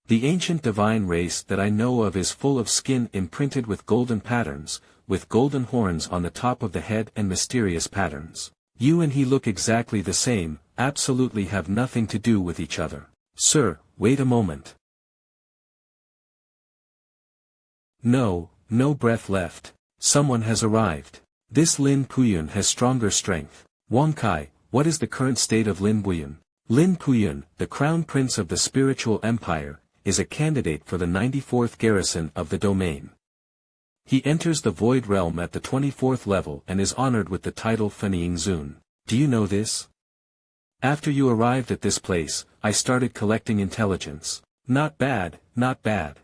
The ancient divine race that I know of is full of skin imprinted with golden patterns, with golden horns on the top of the head and mysterious patterns. You and he look exactly the same, absolutely have nothing to do with each other. Sir, wait a moment. No breath left. Someone has arrived. This Lin Puyun has stronger strength. Wang Kai, what is the current state of Lin Puyun? Lin Puyun, the crown prince of the spiritual empire, is a candidate for the 94th garrison of the domain. He enters the void realm at the 24th level and is honored with the title Fenying Zun. Do you know this? After you arrived at this place, I started collecting intelligence. Not bad, not bad.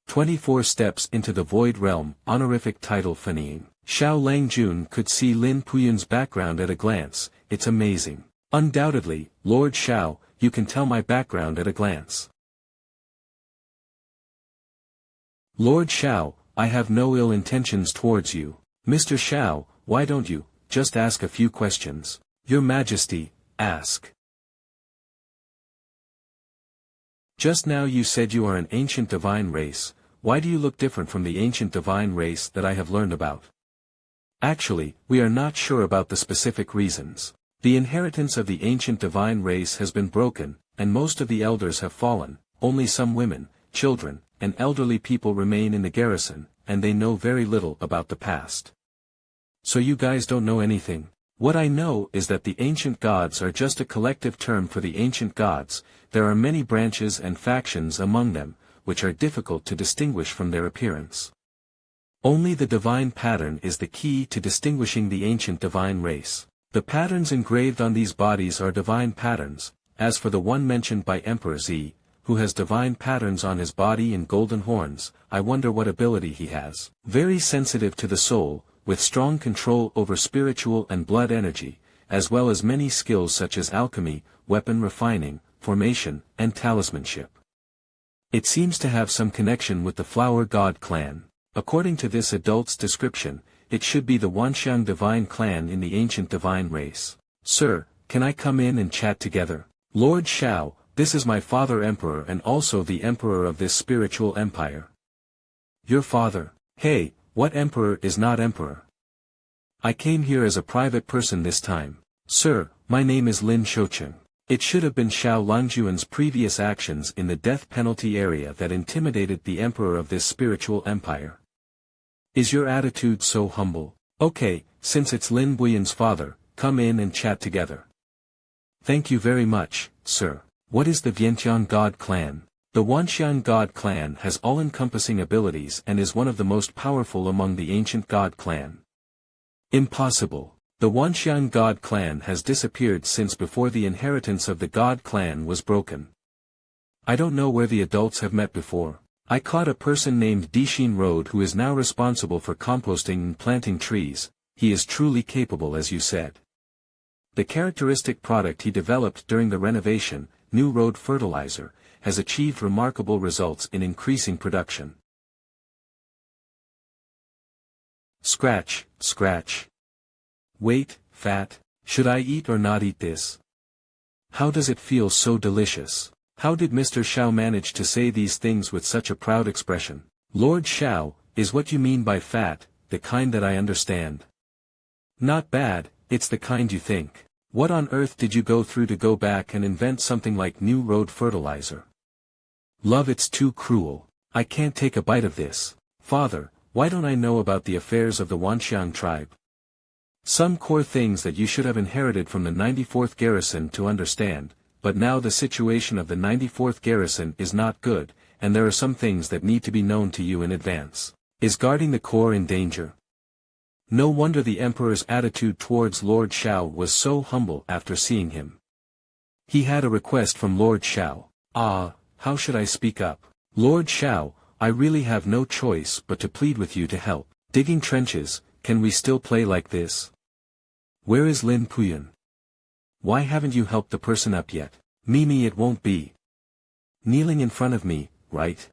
"24 steps into the void realm," honorific title Fenying. Xiao Langjun could see Lin Puyun's background at a glance. It's amazing. Undoubtedly, Lord Shao, you can tell my background at a glance. Lord Shao, I have no ill intentions towards you. Mr. Shao, why don't you just ask a few questions? Your Majesty, ask. Just now you said you are an ancient divine race. Why do you look different from the ancient divine race that I have learned about? Actually, we are not sure about the specific reasons. The inheritance of the ancient divine race has been broken, and most of the elders have fallen. Only some women, children, and elderly people remain in the garrison, and they know very little about the past. So you guys don't know anything? What I know is that the ancient gods are just a collective term for the ancient gods. There are many branches and factions among them, which are difficult to distinguish from their appearance. Only the divine pattern is the key to distinguishing the ancient divine race. The patterns engraved on these bodies are divine patterns. As for the one mentioned by Emperor Z, who has divine patterns on his body and golden horns. I wonder what ability he has. Very sensitive to the soul, with strong control over spiritual and blood energy, as well as many skills such as alchemy, weapon refining, formation, and talismanship. It seems to have some connection with the Flower God clan. According to this adult's description, it should be the Wanxiang divine clan in the ancient divine race. Sir, can I come in and chat together? Lord Shao, this is my father Emperor and also the Emperor of this spiritual empire. Your father? Hey, what Emperor is not Emperor? I came here as a private person this time. Sir, my name is Lin Shoucheng. It should have been Xiao Langjuan's previous actions in the death penalty area that intimidated the Emperor of this spiritual empire. Is your attitude so humble? Okay, since it's Lin Buyan's father, come in and chat together. Thank you very much, sir. What is the Vientiane God clan? The Wanxiang God clan has all-encompassing abilities and is one of the most powerful among the ancient God clan. Impossible. The Wanxiang God clan has disappeared since before the inheritance of the God clan was broken. I don't know where the adults have met before. I caught a person named Dixin Road who is now responsible for composting and planting trees. He is truly capable as you said. The characteristic product he developed during the renovation, New Road Fertilizer, has achieved remarkable results in increasing production. Scratch, scratch. Wait, fat, should I eat or not eat this? How does it feel so delicious? How did Mr. Xiao manage to say these things with such a proud expression? Lord Xiao, is what you mean by fat, the kind that I understand? Not bad, it's the kind you think. What on earth did you go through to go back and invent something like New Road Fertilizer? Love, it's too cruel. I can't take a bite of this. Father, why don't I know about the affairs of the Wanxiang tribe? Some core things that you should have inherited from the 94th garrison to understand, but now the situation of the 94th garrison is not good, and there are some things that need to be known to you in advance. Is guarding the core in danger? No wonder the Emperor's attitude towards Lord Xiao was so humble after seeing him. He had a request from Lord Xiao. Ah, how should I speak up? Lord Xiao, I really have no choice but to plead with you to help. Digging trenches, can we still play like this? Where is Lin Puyan? Why haven't you helped the person up yet? Mimi, it won't be. Kneeling in front of me, right?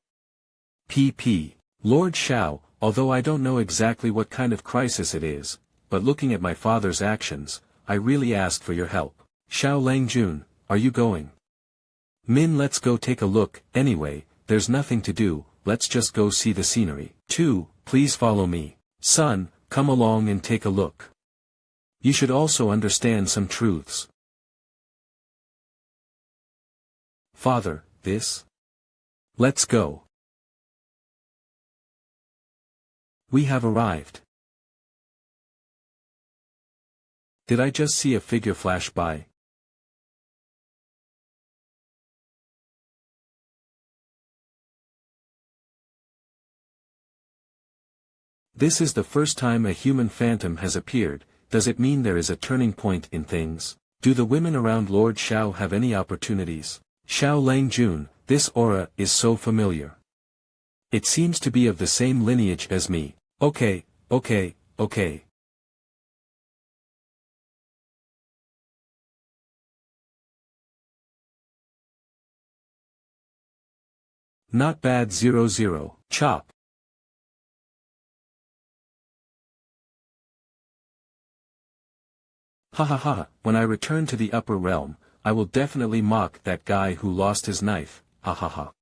PP. Lord Xiao, although I don't know exactly what kind of crisis it is, but looking at my father's actions, I really asked for your help. Xiao Langjun, are you going? Min, let's go take a look. Anyway, there's nothing to do, let's just go see the scenery. 2, please follow me. Son, come along and take a look. You should also understand some truths. Father, this? Let's go. We have arrived. Did I just see a figure flash by? This is the first time a human phantom has appeared. Does it mean there is a turning point in things? Do the women around Lord Xiao have any opportunities? Xiao Langjun, this aura is so familiar. It seems to be of the same lineage as me. Okay. Not bad. 00. Chop. Ha, when I return to the upper realm, I will definitely mock that guy who lost his knife, ha.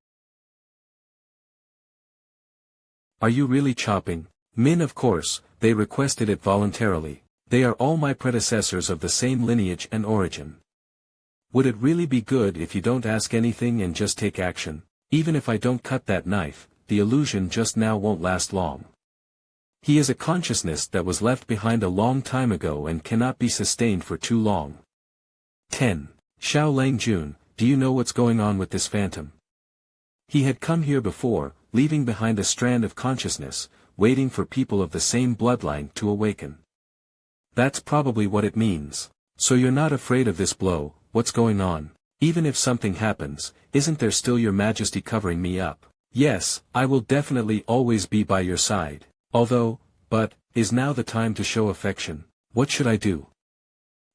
Are you really chopping? Min, of course, they requested it voluntarily. They are all my predecessors of the same lineage and origin. Would it really be good if you don't ask anything and just take action? Even if I don't cut that knife, the illusion just now won't last long. He is a consciousness that was left behind a long time ago and cannot be sustained for too long. 10. Xiao Langjun, do you know what's going on with this phantom? He had come here before, leaving behind a strand of consciousness, waiting for people of the same bloodline to awaken. That's probably what it means. So you're not afraid of this blow, what's going on? Even if something happens, isn't there still your majesty covering me up? Yes, I will definitely always be by your side. Although, is now the time to show affection. What should I do?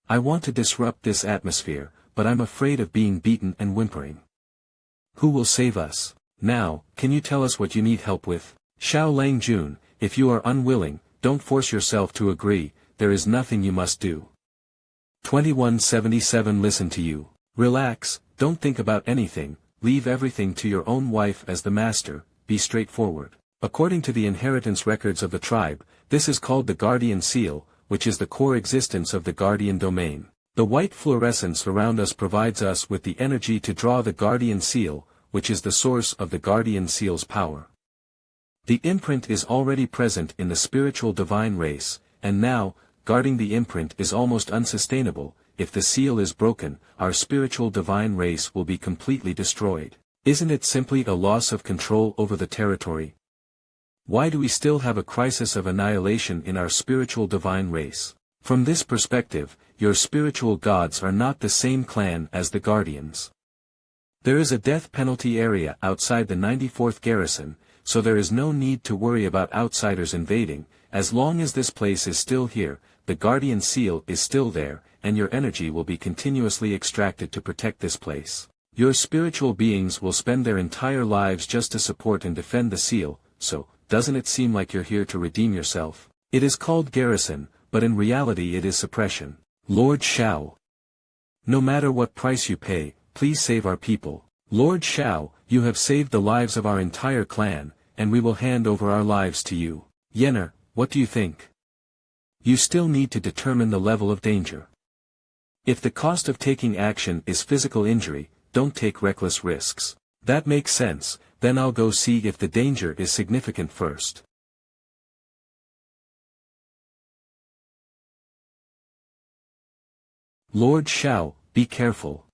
I want to disrupt this atmosphere, but I'm afraid of being beaten and whimpering. Who will save us? Now, can you tell us what you need help with? Xiao Langjun, if you are unwilling, don't force yourself to agree, there is nothing you must do. 2177 Listen to you. Relax, don't think about anything, leave everything to your own wife as the master, be straightforward. According to the inheritance records of the tribe, this is called the guardian seal, which is the core existence of the guardian domain. The white fluorescence around us provides us with the energy to draw the guardian seal, which is the source of the guardian seal's power. The imprint is already present in the spiritual divine race, and now, guarding the imprint is almost unsustainable. If the seal is broken, our spiritual divine race will be completely destroyed. Isn't it simply a loss of control over the territory? Why do we still have a crisis of annihilation in our spiritual divine race? From this perspective, your spiritual gods are not the same clan as the guardians. There is a death penalty area outside the 94th garrison, so there is no need to worry about outsiders invading. As long as this place is still here, the guardian seal is still there, and your energy will be continuously extracted to protect this place. Your spiritual beings will spend their entire lives just to support and defend the seal, so, doesn't it seem like you're here to redeem yourself? It is called garrison, but in reality it is suppression. Lord Xiao. No matter what price you pay, please save our people. Lord Xiao, you have saved the lives of our entire clan, and we will hand over our lives to you. Yener, what do you think? You still need to determine the level of danger. If the cost of taking action is physical injury, don't take reckless risks. That makes sense, then I'll go see if the danger is significant first. Lord Xiao, be careful.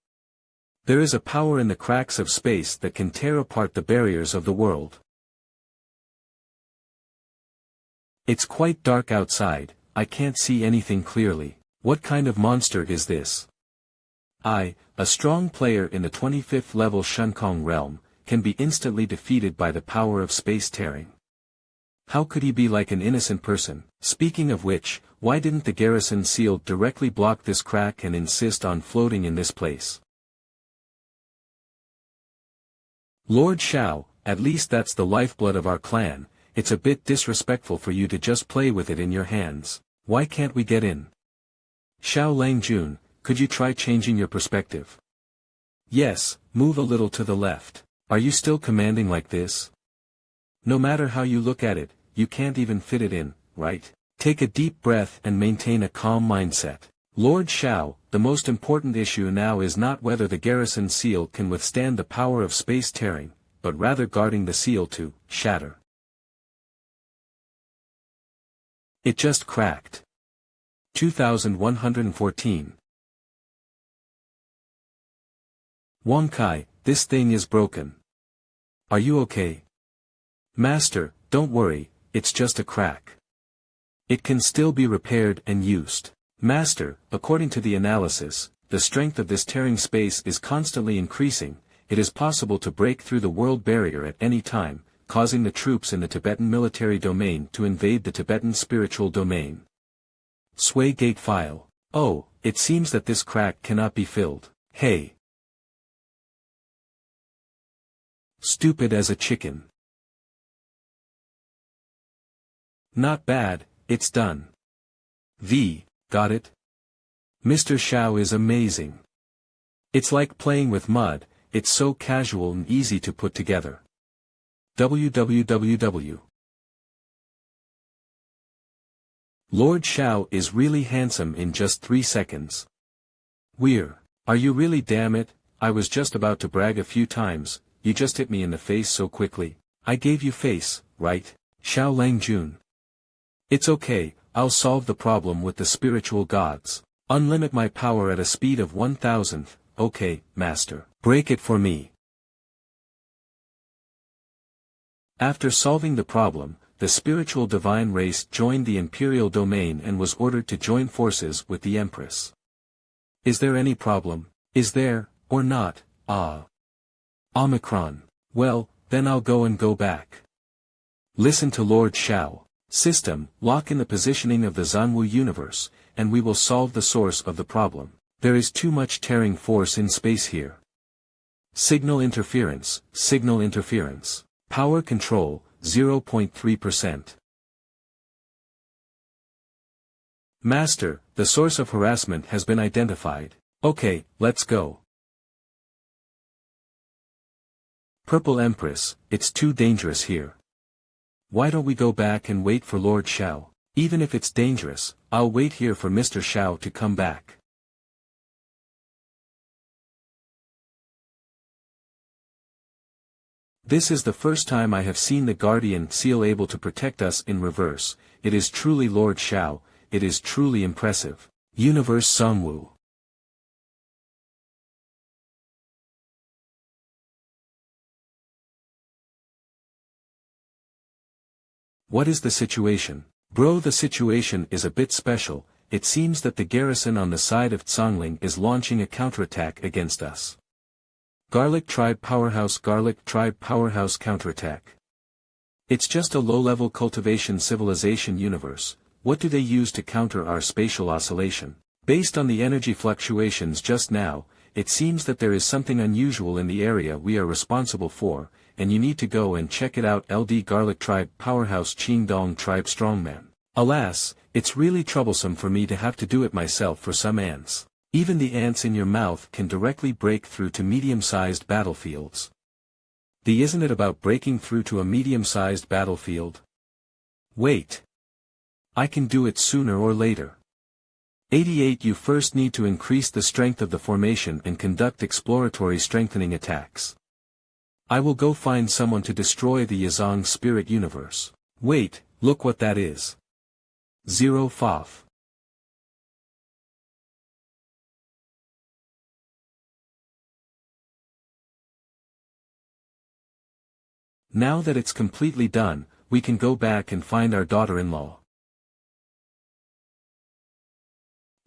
There is a power in the cracks of space that can tear apart the barriers of the world. It's quite dark outside, I can't see anything clearly. What kind of monster is this? I, a strong player in the 25th level Shunkong realm, can be instantly defeated by the power of space tearing. How could he be like an innocent person? Speaking of which, why didn't the garrison seal directly block this crack and insist on floating in this place? Lord Xiao, at least that's the lifeblood of our clan, it's a bit disrespectful for you to just play with it in your hands. Why can't we get in? Xiao Langjun, could you try changing your perspective? Yes, move a little to the left. Are you still commanding like this? No matter how you look at it, you can't even fit it in, right? Take a deep breath and maintain a calm mindset. Lord Xiao, the most important issue now is not whether the garrison seal can withstand the power of space tearing, but rather guarding the seal to shatter. It just cracked. 2114. Wang Kai, this thing is broken. Are you okay? Master, don't worry, it's just a crack. It can still be repaired and used. Master, according to the analysis, the strength of this tearing space is constantly increasing. It is possible to break through the world barrier at any time, causing the troops in the Tibetan military domain to invade the Tibetan spiritual domain. Sway Gate File. Oh, it seems that this crack cannot be filled. Hey. Stupid as a chicken. Not bad, it's done. Got it? Mr. Xiao is amazing. It's like playing with mud, it's so casual and easy to put together. www. Lord Xiao is really handsome in just 3 seconds. Are you really? Damn it, I was just about to brag a few times, you just hit me in the face so quickly. I gave you face, right? Xiao Langjun. It's okay, I'll solve the problem with the spiritual gods. Unlimit my power at a speed of 1000th, okay, master. Break it for me. After solving the problem, the spiritual divine race joined the imperial domain and was ordered to join forces with the Empress. Is there any problem? Is there? Or not, ah. Omicron. Well, then I'll go back. Listen to Lord Shao. System, lock in the positioning of the Zanwu universe, and we will solve the source of the problem. There is too much tearing force in space here. Signal interference. Power control, 0.3%. Master, the source of harassment has been identified. Okay, let's go. Purple Empress, it's too dangerous here. Why don't we go back and wait for Lord Shao? Even if it's dangerous, I'll wait here for Mr. Shao to come back. This is the first time I have seen the Guardian Seal able to protect us in reverse. It is truly Lord Shao, it is truly impressive. Universe Songwu. What is the situation? Bro, the situation is a bit special. It seems that the garrison on the side of Zhongling is launching a counterattack against us. Garlic Tribe Powerhouse counterattack. It's just a low-level cultivation civilization universe. What do they use to counter our spatial oscillation? Based on the energy fluctuations just now, it seems that there is something unusual in the area we are responsible for, and you need to go and check it out. LD Garlic Tribe Powerhouse Qingdong Tribe Strongman. Alas, it's really troublesome for me to have to do it myself for some ants. Even the ants in your mouth can directly break through to medium-sized battlefields. Isn't it about breaking through to a medium-sized battlefield? Wait. I can do it sooner or later. 88. You first need to increase the strength of the formation and conduct exploratory strengthening attacks. I will go find someone to destroy the Yazong spirit universe. Wait, look what that is. 0 Fof. Now that it's completely done, we can go back and find our daughter-in-law.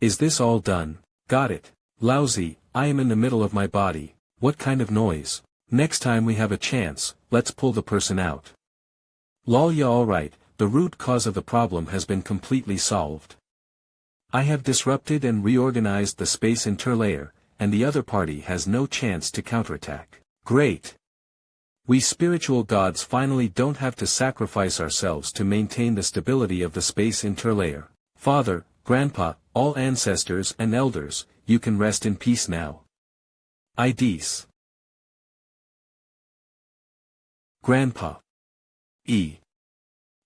Is this all done? Got it. Lousy, I am in the middle of my body. What kind of noise? Next time we have a chance, let's pull the person out. Lol, yeah, alright, the root cause of the problem has been completely solved. I have disrupted and reorganized the space interlayer, and the other party has no chance to counterattack. Great! We spiritual gods finally don't have to sacrifice ourselves to maintain the stability of the space interlayer. Father, Grandpa, all ancestors and elders, you can rest in peace now. IDs. Grandpa. E.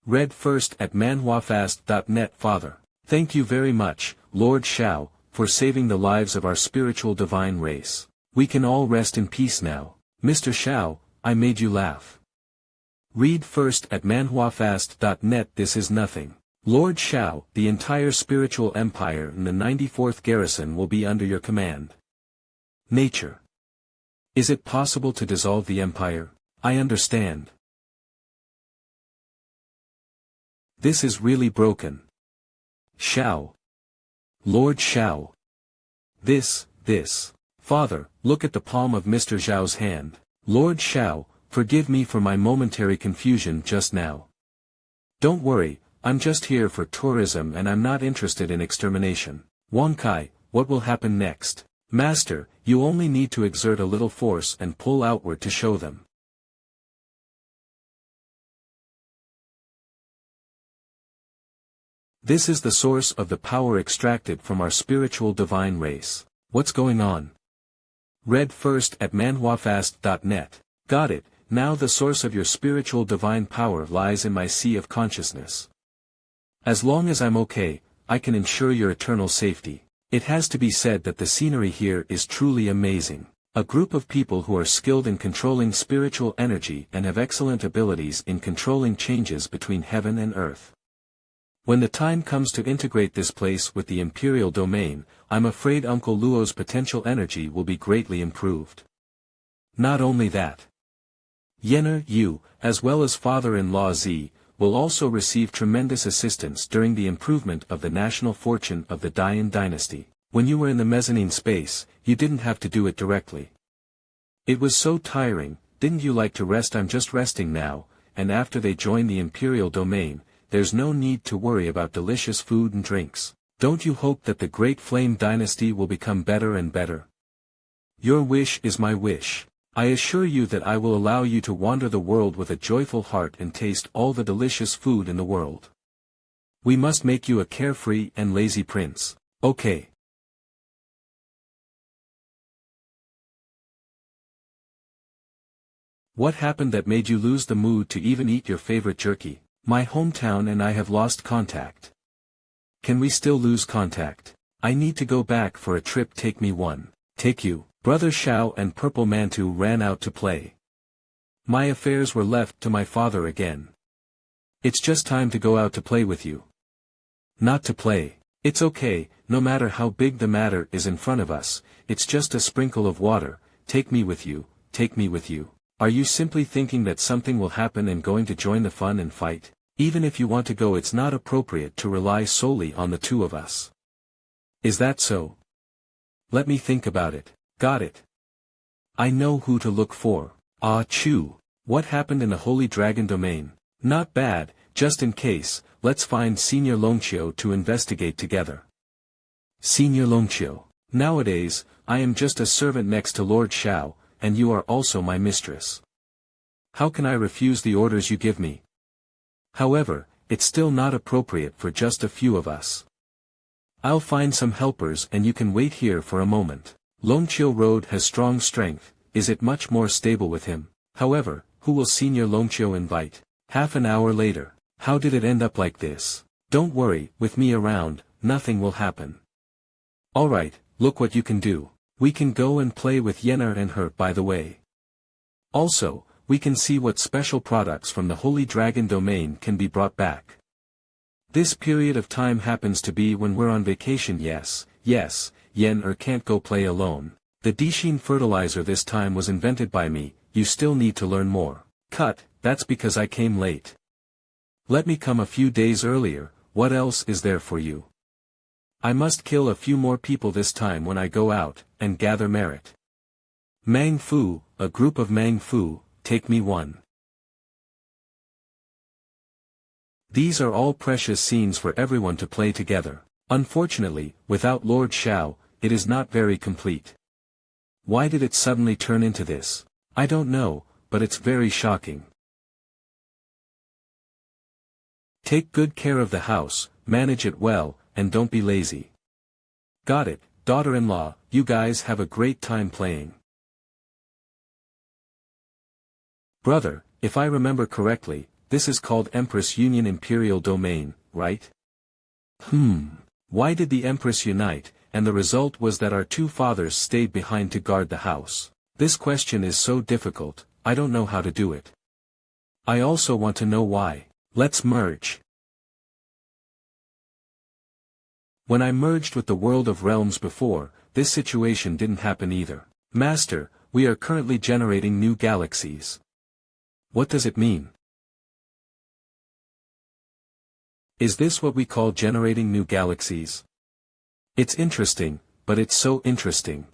Read first at manhwafast.net. Father, thank you very much, Lord Shao, for saving the lives of our spiritual divine race. We can all rest in peace now. Mr. Shao, I made you laugh. Read first at manhwafast.net. This is nothing. Lord Shao, the entire spiritual empire and the 94th garrison will be under your command. Nature. Is it possible to dissolve the empire? I understand. This is really broken. Shao. Lord Shao. This. Father, look at the palm of Mr. Zhao's hand. Lord Shao, forgive me for my momentary confusion just now. Don't worry, I'm just here for tourism and I'm not interested in extermination. Wonkai, what will happen next? Master, you only need to exert a little force and pull outward to show them. This is the source of the power extracted from our spiritual divine race. What's going on? Read first at manhwafast.net. Got it, now the source of your spiritual divine power lies in my sea of consciousness. As long as I'm okay, I can ensure your eternal safety. It has to be said that the scenery here is truly amazing. A group of people who are skilled in controlling spiritual energy and have excellent abilities in controlling changes between heaven and earth. When the time comes to integrate this place with the imperial domain, I'm afraid Uncle Luo's potential energy will be greatly improved. Not only that. Yener Yu, as well as father-in-law Zi, will also receive tremendous assistance during the improvement of the national fortune of the Dian dynasty. When you were in the mezzanine space, you didn't have to do it directly. It was so tiring, didn't you like to rest? I'm just resting now, and after they join the Imperial domain, there's no need to worry about delicious food and drinks. Don't you hope that the Great Flame Dynasty will become better and better? Your wish is my wish. I assure you that I will allow you to wander the world with a joyful heart and taste all the delicious food in the world. We must make you a carefree and lazy prince, okay? What happened that made you lose the mood to even eat your favorite jerky? My hometown and I have lost contact. Can we still lose contact? I need to go back for a trip. Take me one. Take you. Brother Shao and Purple Mantu ran out to play. My affairs were left to my father again. It's just time to go out to play with you. Not to play. It's okay, no matter how big the matter is in front of us, it's just a sprinkle of water. Take me with you, take me with you. Are you simply thinking that something will happen and going to join the fun and fight? Even if you want to go, it's not appropriate to rely solely on the two of us. Is that so? Let me think about it. Got it. I know who to look for. Ah Chu. What happened in the Holy Dragon Domain? Not bad, just in case, let's find Senior Longqiu to investigate together. Senior Longqiu. Nowadays, I am just a servant next to Lord Shao, and you are also my mistress. How can I refuse the orders you give me? However, it's still not appropriate for just a few of us. I'll find some helpers and you can wait here for a moment. Longqiu Road has strong strength, is it much more stable with him? However, who will Senior Longqiu invite? Half an hour later. How did it end up like this? Don't worry, with me around, nothing will happen. Alright, look what you can do. We can go and play with Yener and her, by the way. Also, we can see what special products from the Holy Dragon Domain can be brought back. This period of time happens to be when we're on vacation. Yes, Yener can't go play alone. The Deepening fertilizer this time was invented by me, you still need to learn more. Cut, that's because I came late. Let me come a few days earlier, what else is there for you? I must kill a few more people this time when I go out, and gather merit. MANHWA, a group of MANHWA, take me one. These are all precious scenes for everyone to play together. Unfortunately, without Lord Shao, it is not very complete. Why did it suddenly turn into this? I don't know, but it's very shocking. Take good care of the house, manage it well, and don't be lazy. Got it, daughter-in-law, you guys have a great time playing. Brother, if I remember correctly, this is called Empress Union Imperial Domain, right? Why did the Empress unite, and the result was that our two fathers stayed behind to guard the house? This question is so difficult, I don't know how to do it. I also want to know why. Let's merge. When I merged with the World of Realms before, this situation didn't happen either. Master, we are currently generating new galaxies. What does it mean? Is this what we call generating new galaxies? It's interesting, but it's so interesting.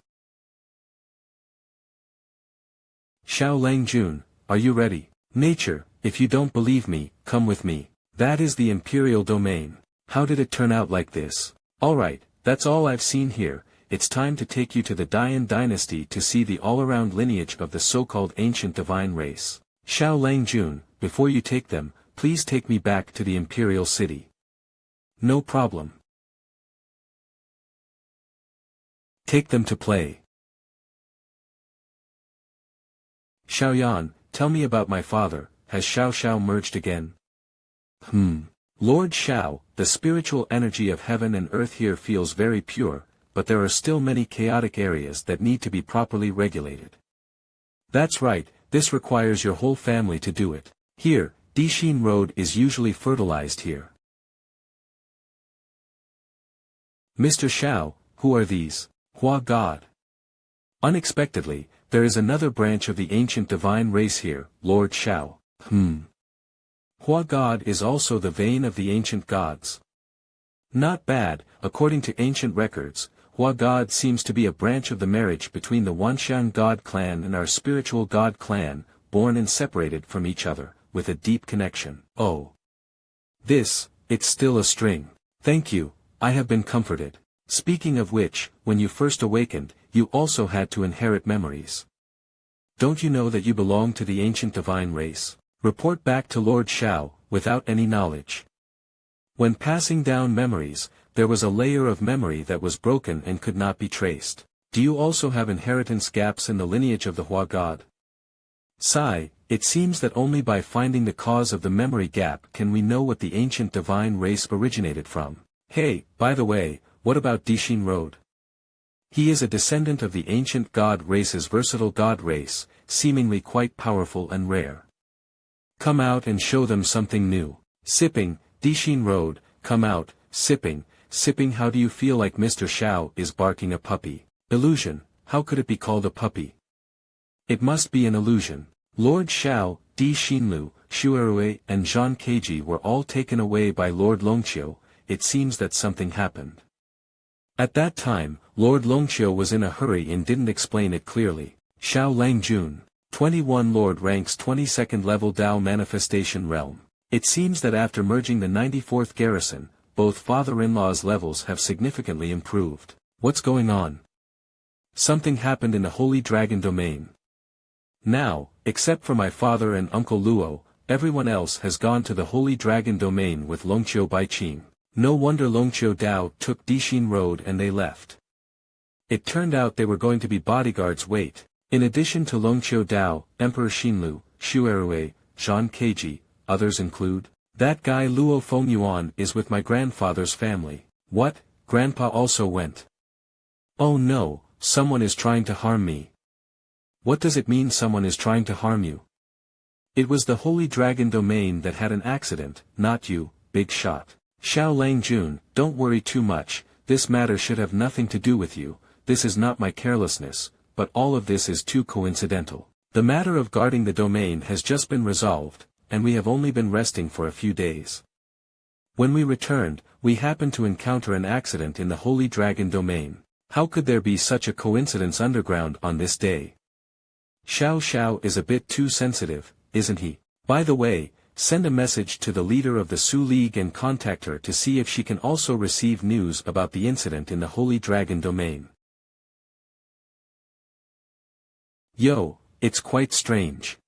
Xiao Langjun, are you ready? Nature, if you don't believe me, come with me. That is the Imperial Domain. How did it turn out like this? Alright, that's all I've seen here. It's time to take you to the Dian dynasty to see the all-around lineage of the so-called ancient divine race. Xiao Langjun, before you take them, please take me back to the Imperial City. No problem. Take them to play. Xiaoyan, tell me about my father, has Xiao Xiao merged again? Lord Shao, the spiritual energy of heaven and earth here feels very pure, but there are still many chaotic areas that need to be properly regulated. That's right, this requires your whole family to do it. Here, Deepening Road is usually fertilized here. Mr. Shao, who are these? Hua God. Unexpectedly, there is another branch of the ancient divine race here, Lord Shao. Hua God is also the vein of the ancient gods. Not bad, according to ancient records, Hua God seems to be a branch of the marriage between the Wanxiang God clan and our spiritual God clan, born and separated from each other, with a deep connection. Oh. It's still a string. Thank you, I have been comforted. Speaking of which, when you first awakened, you also had to inherit memories. Don't you know that you belong to the ancient divine race? Report back to Lord Shao, without any knowledge. When passing down memories, there was a layer of memory that was broken and could not be traced. Do you also have inheritance gaps in the lineage of the Hua God? Sigh, it seems that only by finding the cause of the memory gap can we know what the ancient divine race originated from. Hey, by the way, what about Deepening Road? He is a descendant of the ancient god race's versatile god race, seemingly quite powerful and rare. Come out and show them something new. Sipping, Deepening Road, come out, sipping, how do you feel like Mr. Shao is barking a puppy? Illusion, how could it be called a puppy? It must be an illusion. Lord Shao, Di Xinlu, Shuerui and Zhang Keiji were all taken away by Lord Longqiu. It seems that something happened. At that time, Lord Longqiu was in a hurry and didn't explain it clearly. Xiao Langjun, 21 Lord ranks 22nd level Dao Manifestation Realm. It seems that after merging the 94th garrison, both father-in-law's levels have significantly improved. What's going on? Something happened in the Holy Dragon domain. Now, except for my father and Uncle Luo, everyone else has gone to the Holy Dragon domain with Longqiu Baiqing. No wonder Longqiu Dao took Deepening Road and they left. It turned out they were going to be bodyguards. Wait. In addition to Longqiu Dao, Emperor Xinlu, Shuerui, Zhang Keiji, others include? That guy Luo Fengyuan is with my grandfather's family. What? Grandpa also went? Oh no, someone is trying to harm me. What does it mean someone is trying to harm you? It was the Holy Dragon domain that had an accident, not you, big shot. Xiao Langjun, don't worry too much, this matter should have nothing to do with you, this is not my carelessness, but all of this is too coincidental. The matter of guarding the domain has just been resolved, and we have only been resting for a few days. When we returned, we happened to encounter an accident in the Holy Dragon domain. How could there be such a coincidence underground on this day? Xiao is a bit too sensitive, isn't he? By the way, send a message to the leader of the Su League and contact her to see if she can also receive news about the incident in the Holy Dragon domain. Yo, it's quite strange.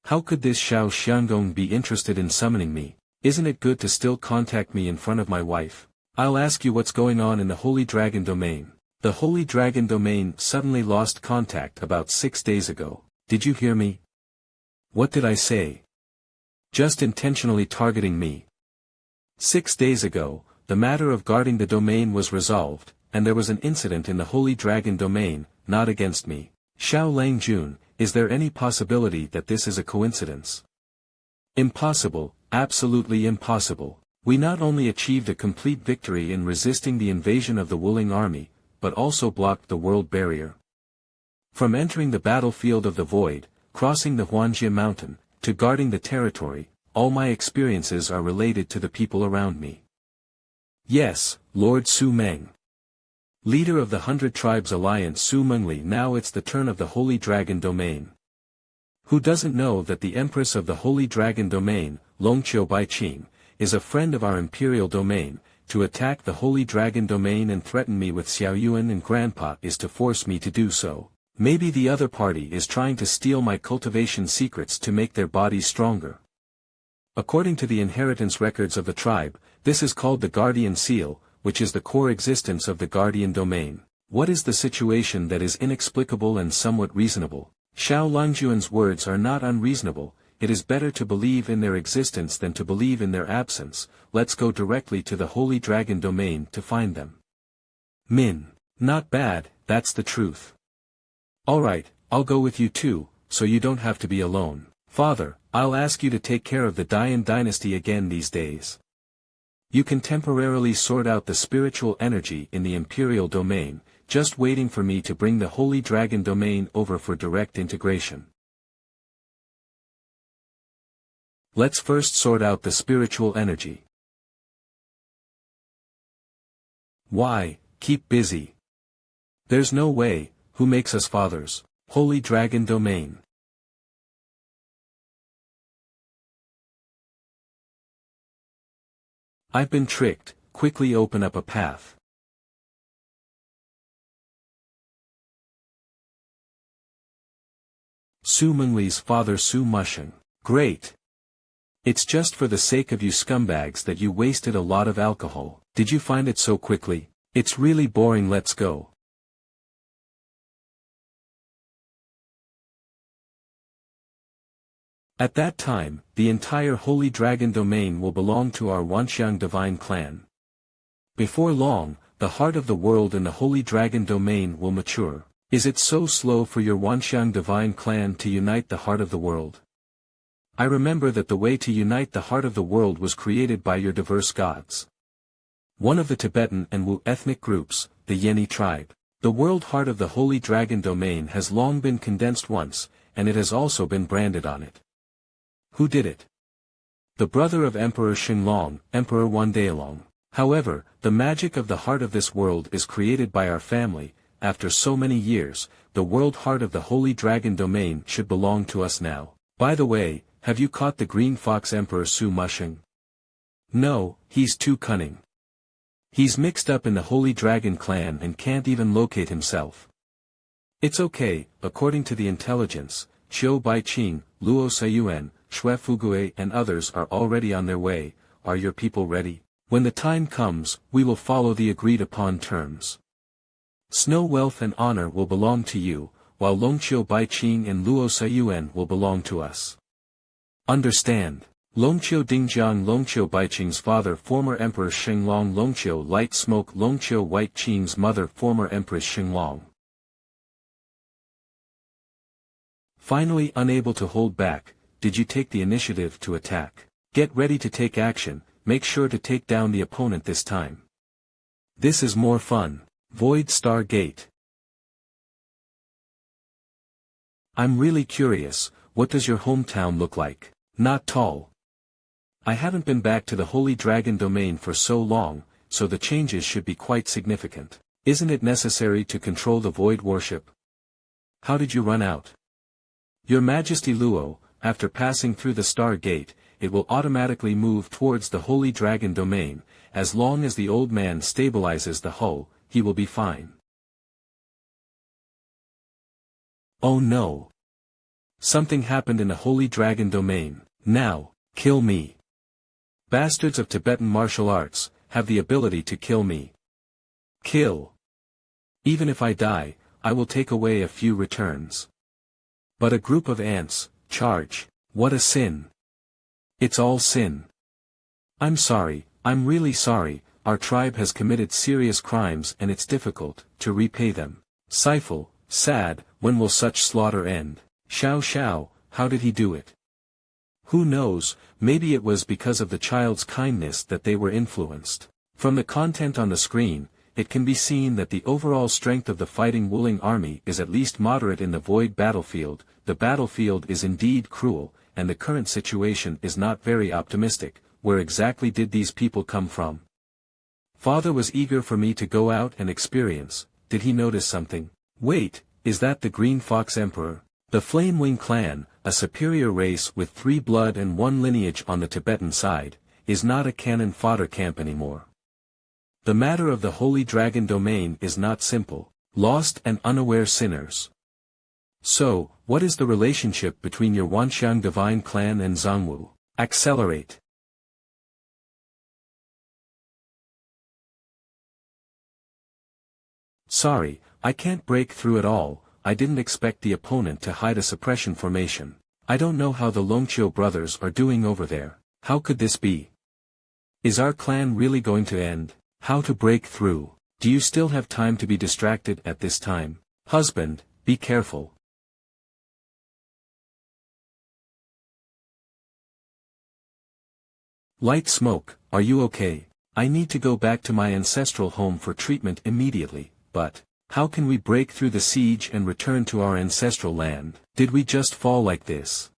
How could this Xiao Xiangong be interested in summoning me? Isn't it good to still contact me in front of my wife? I'll ask you what's going on in the Holy Dragon domain. The Holy Dragon domain suddenly lost contact about 6 days ago. Did you hear me? What did I say? Just intentionally targeting me. 6 days ago, the matter of guarding the domain was resolved, and there was an incident in the Holy Dragon domain, not against me. Xiao Langjun, is there any possibility that this is a coincidence? Impossible, absolutely impossible. We not only achieved a complete victory in resisting the invasion of the Wuling army, but also blocked the world barrier. From entering the battlefield of the void, crossing the Huanjie mountain, to guarding the territory, all my experiences are related to the people around me. Yes, Lord Su Meng. Leader of the 100 Tribes Alliance Su Mengli. Now it's the turn of the Holy Dragon domain. Who doesn't know that the Empress of the Holy Dragon domain, Longqiu Baiqing, is a friend of our imperial domain? To attack the Holy Dragon domain and threaten me with Xiao Yuan and Grandpa is to force me to do so. Maybe the other party is trying to steal my cultivation secrets to make their bodies stronger. According to the inheritance records of the tribe, this is called the Guardian Seal, which is the core existence of the Guardian domain. What is the situation that is inexplicable and somewhat reasonable? Xiao Langjuan's words are not unreasonable. It is better to believe in their existence than to believe in their absence. Let's go directly to the Holy Dragon domain to find them. Min. Not bad, that's the truth. Alright, I'll go with you too, so you don't have to be alone. Father, I'll ask you to take care of the Dian dynasty again these days. You can temporarily sort out the spiritual energy in the imperial domain, just waiting for me to bring the Holy Dragon domain over for direct integration. Let's first sort out the spiritual energy. Why, keep busy. There's no way, who makes us fathers? Holy Dragon Domain. I've been tricked, quickly open up a path. Su Mengli's father Su Mushing. Great. It's just for the sake of you scumbags that you wasted a lot of alcohol. Did you find it so quickly? It's really boring, let's go. At that time, the entire Holy Dragon Domain will belong to our Wanxiang Divine Clan. Before long, the heart of the world and the Holy Dragon Domain will mature. Is it so slow for your Wanxiang Divine Clan to unite the heart of the world? I remember that the way to unite the heart of the world was created by your diverse gods. One of the Tibetan and Wu ethnic groups, the Yeni tribe. The world heart of the Holy Dragon Domain has long been condensed once, and it has also been branded on it. Who did it? The brother of Emperor Xinglong, Emperor Wandaolong. However, the magic of the heart of this world is created by our family. After so many years, the world heart of the Holy Dragon Domain should belong to us now. By the way, have you caught the green fox Emperor Su Mushing? No, he's too cunning. He's mixed up in the Holy Dragon clan and can't even locate himself. It's okay, according to the intelligence, Qiu Baiqing, Luo Sayuan, Xue Fugue and others are already on their way. Are your people ready? When the time comes, we will follow the agreed upon terms. Snow wealth and honor will belong to you, while Longqiu Baiqing and Luo Sayuan will belong to us. Understand. Longqiu Dingjiang Longqiu Baiqing's father former Emperor Xinglong Longqiu Light Smoke Longqiu White Qing's mother former Empress Xinglong. Finally unable to hold back, did you take the initiative to attack? Get ready to take action, make sure to take down the opponent this time. This is more fun. Void Star Gate. I'm really curious, what does your hometown look like? Not tall. I haven't been back to the Holy Dragon Domain for so long, so the changes should be quite significant. Isn't it necessary to control the void worship? How did you run out? Your Majesty Luo, after passing through the Star Gate, it will automatically move towards the Holy Dragon Domain. As long as the old man stabilizes the hull, he will be fine. Oh no! Something happened in the Holy Dragon Domain. Now, kill me. Bastards of Tibetan martial arts, have the ability to kill me. Kill. Even if I die, I will take away a few returns. But a group of ants, charge. What a sin. It's all sin. I'm sorry, I'm really sorry, our tribe has committed serious crimes and it's difficult to repay them. Seifel, sad, when will such slaughter end? Xiao Xiao, how did he do it? Who knows, maybe it was because of the child's kindness that they were influenced. From the content on the screen, it can be seen that the overall strength of the fighting Wuling army is at least moderate in the void battlefield. The battlefield is indeed cruel, and the current situation is not very optimistic. Where exactly did these people come from? Father was eager for me to go out and experience. Did he notice something? Wait, is that the Green Fox Emperor? The Flame Wing clan, a superior race with 3 blood and 1 lineage on the Tibetan side, is not a cannon fodder camp anymore. The matter of the Holy Dragon Domain is not simple. Lost and unaware sinners. So, what is the relationship between your Wanxiang Divine Clan and Zhongwu? Accelerate. Sorry, I can't break through at all. I didn't expect the opponent to hide a suppression formation. I don't know how the Longqiu brothers are doing over there. How could this be? Is our clan really going to end? How to break through? Do you still have time to be distracted at this time? Husband, be careful. Light Smoke, are you okay? I need to go back to my ancestral home for treatment immediately, but how can we break through the siege and return to our ancestral land? Did we just fall like this?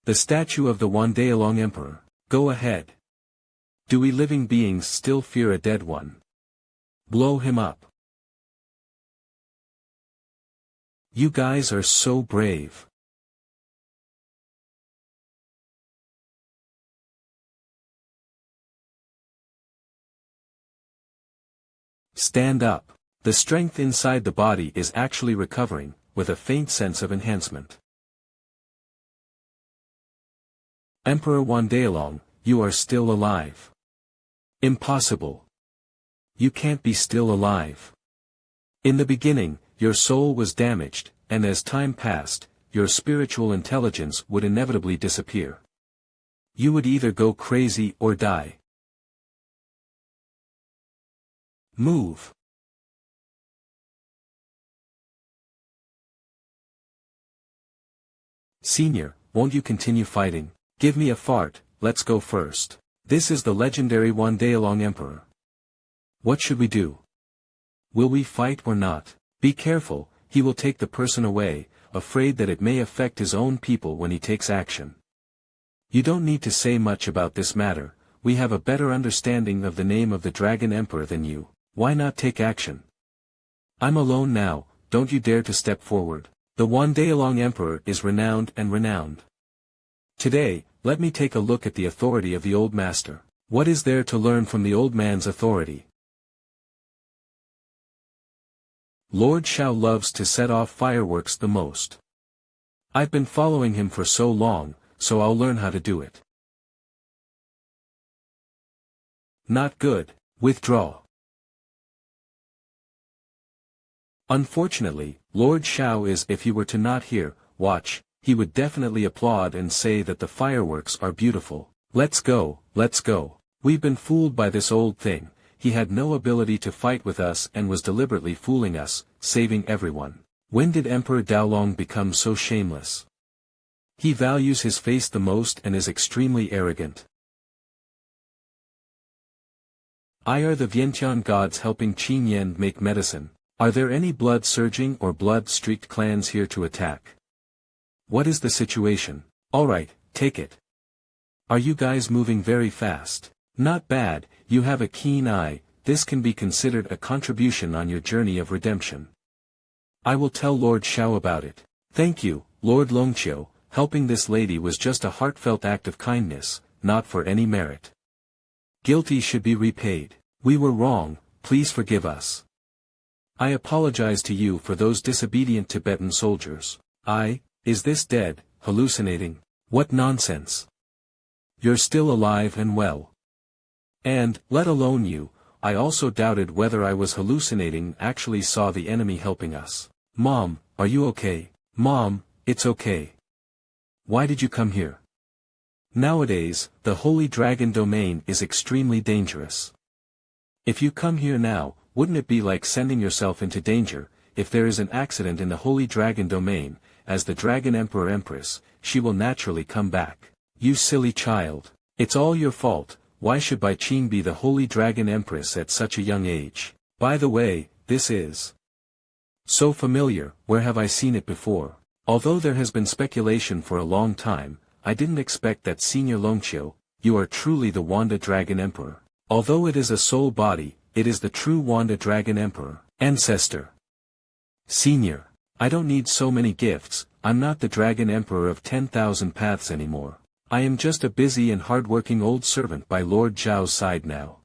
The statue of the Wandaolong Emperor. Go ahead. Do we living beings still fear a dead one? Blow him up. You guys are so brave. Stand up. The strength inside the body is actually recovering, with a faint sense of enhancement. Emperor Wandaelong, you are still alive. Impossible. You can't be still alive. In the beginning, your soul was damaged, and as time passed, your spiritual intelligence would inevitably disappear. You would either go crazy or die. Move. Senior, won't you continue fighting? Give me a fart, let's go first. This is the legendary Wandaelong Emperor. What should we do? Will we fight or not? Be careful, he will take the person away, afraid that it may affect his own people when he takes action. You don't need to say much about this matter, we have a better understanding of the name of the Dragon Emperor than you. Why not take action? I'm alone now, don't you dare to step forward. The Wandaelong Emperor is renowned and renowned. Today, let me take a look at the authority of the old master. What is there to learn from the old man's authority? Lord Shao loves to set off fireworks the most. I've been following him for so long, so I'll learn how to do it. Not good. Withdraw. Unfortunately, Lord Shao is if he were to not hear, watch, he would definitely applaud and say that the fireworks are beautiful. Let's go, let's go. We've been fooled by this old thing, he had no ability to fight with us and was deliberately fooling us, saving everyone. When did Emperor Daolong become so shameless? He values his face the most and is extremely arrogant. Are the Vientiane gods helping Chinen make medicine? Are there any blood-surging or blood-streaked clans here to attack? What is the situation? Alright, take it. Are you guys moving very fast? Not bad, you have a keen eye, this can be considered a contribution on your journey of redemption. I will tell Lord Shao about it. Thank you, Lord Longqiu, helping this lady was just a heartfelt act of kindness, not for any merit. Guilty should be repaid. We were wrong, please forgive us. I apologize to you for those disobedient Tibetan soldiers. Is this dead, hallucinating? What nonsense. You're still alive and well. And, let alone you, I also doubted whether I was hallucinating, actually saw the enemy helping us. Mom, are you okay? Mom, it's okay. Why did you come here? Nowadays, the Holy Dragon domain is extremely dangerous. If you come here now, wouldn't it be like sending yourself into danger? If there is an accident in the Holy Dragon domain, as the Dragon Emperor Empress, she will naturally come back. You silly child. It's all your fault, why should Bai Qing be the Holy Dragon Empress at such a young age? By the way, this is so familiar, where have I seen it before? Although there has been speculation for a long time, I didn't expect that Senior Longqiu, you are truly the Wanda Dragon Emperor. Although it is a soul body, it is the true Wanda Dragon Emperor. Ancestor. Senior. I don't need so many gifts, I'm not the Dragon Emperor of 10,000 paths anymore. I am just a busy and hard-working old servant by Lord Zhao's side now.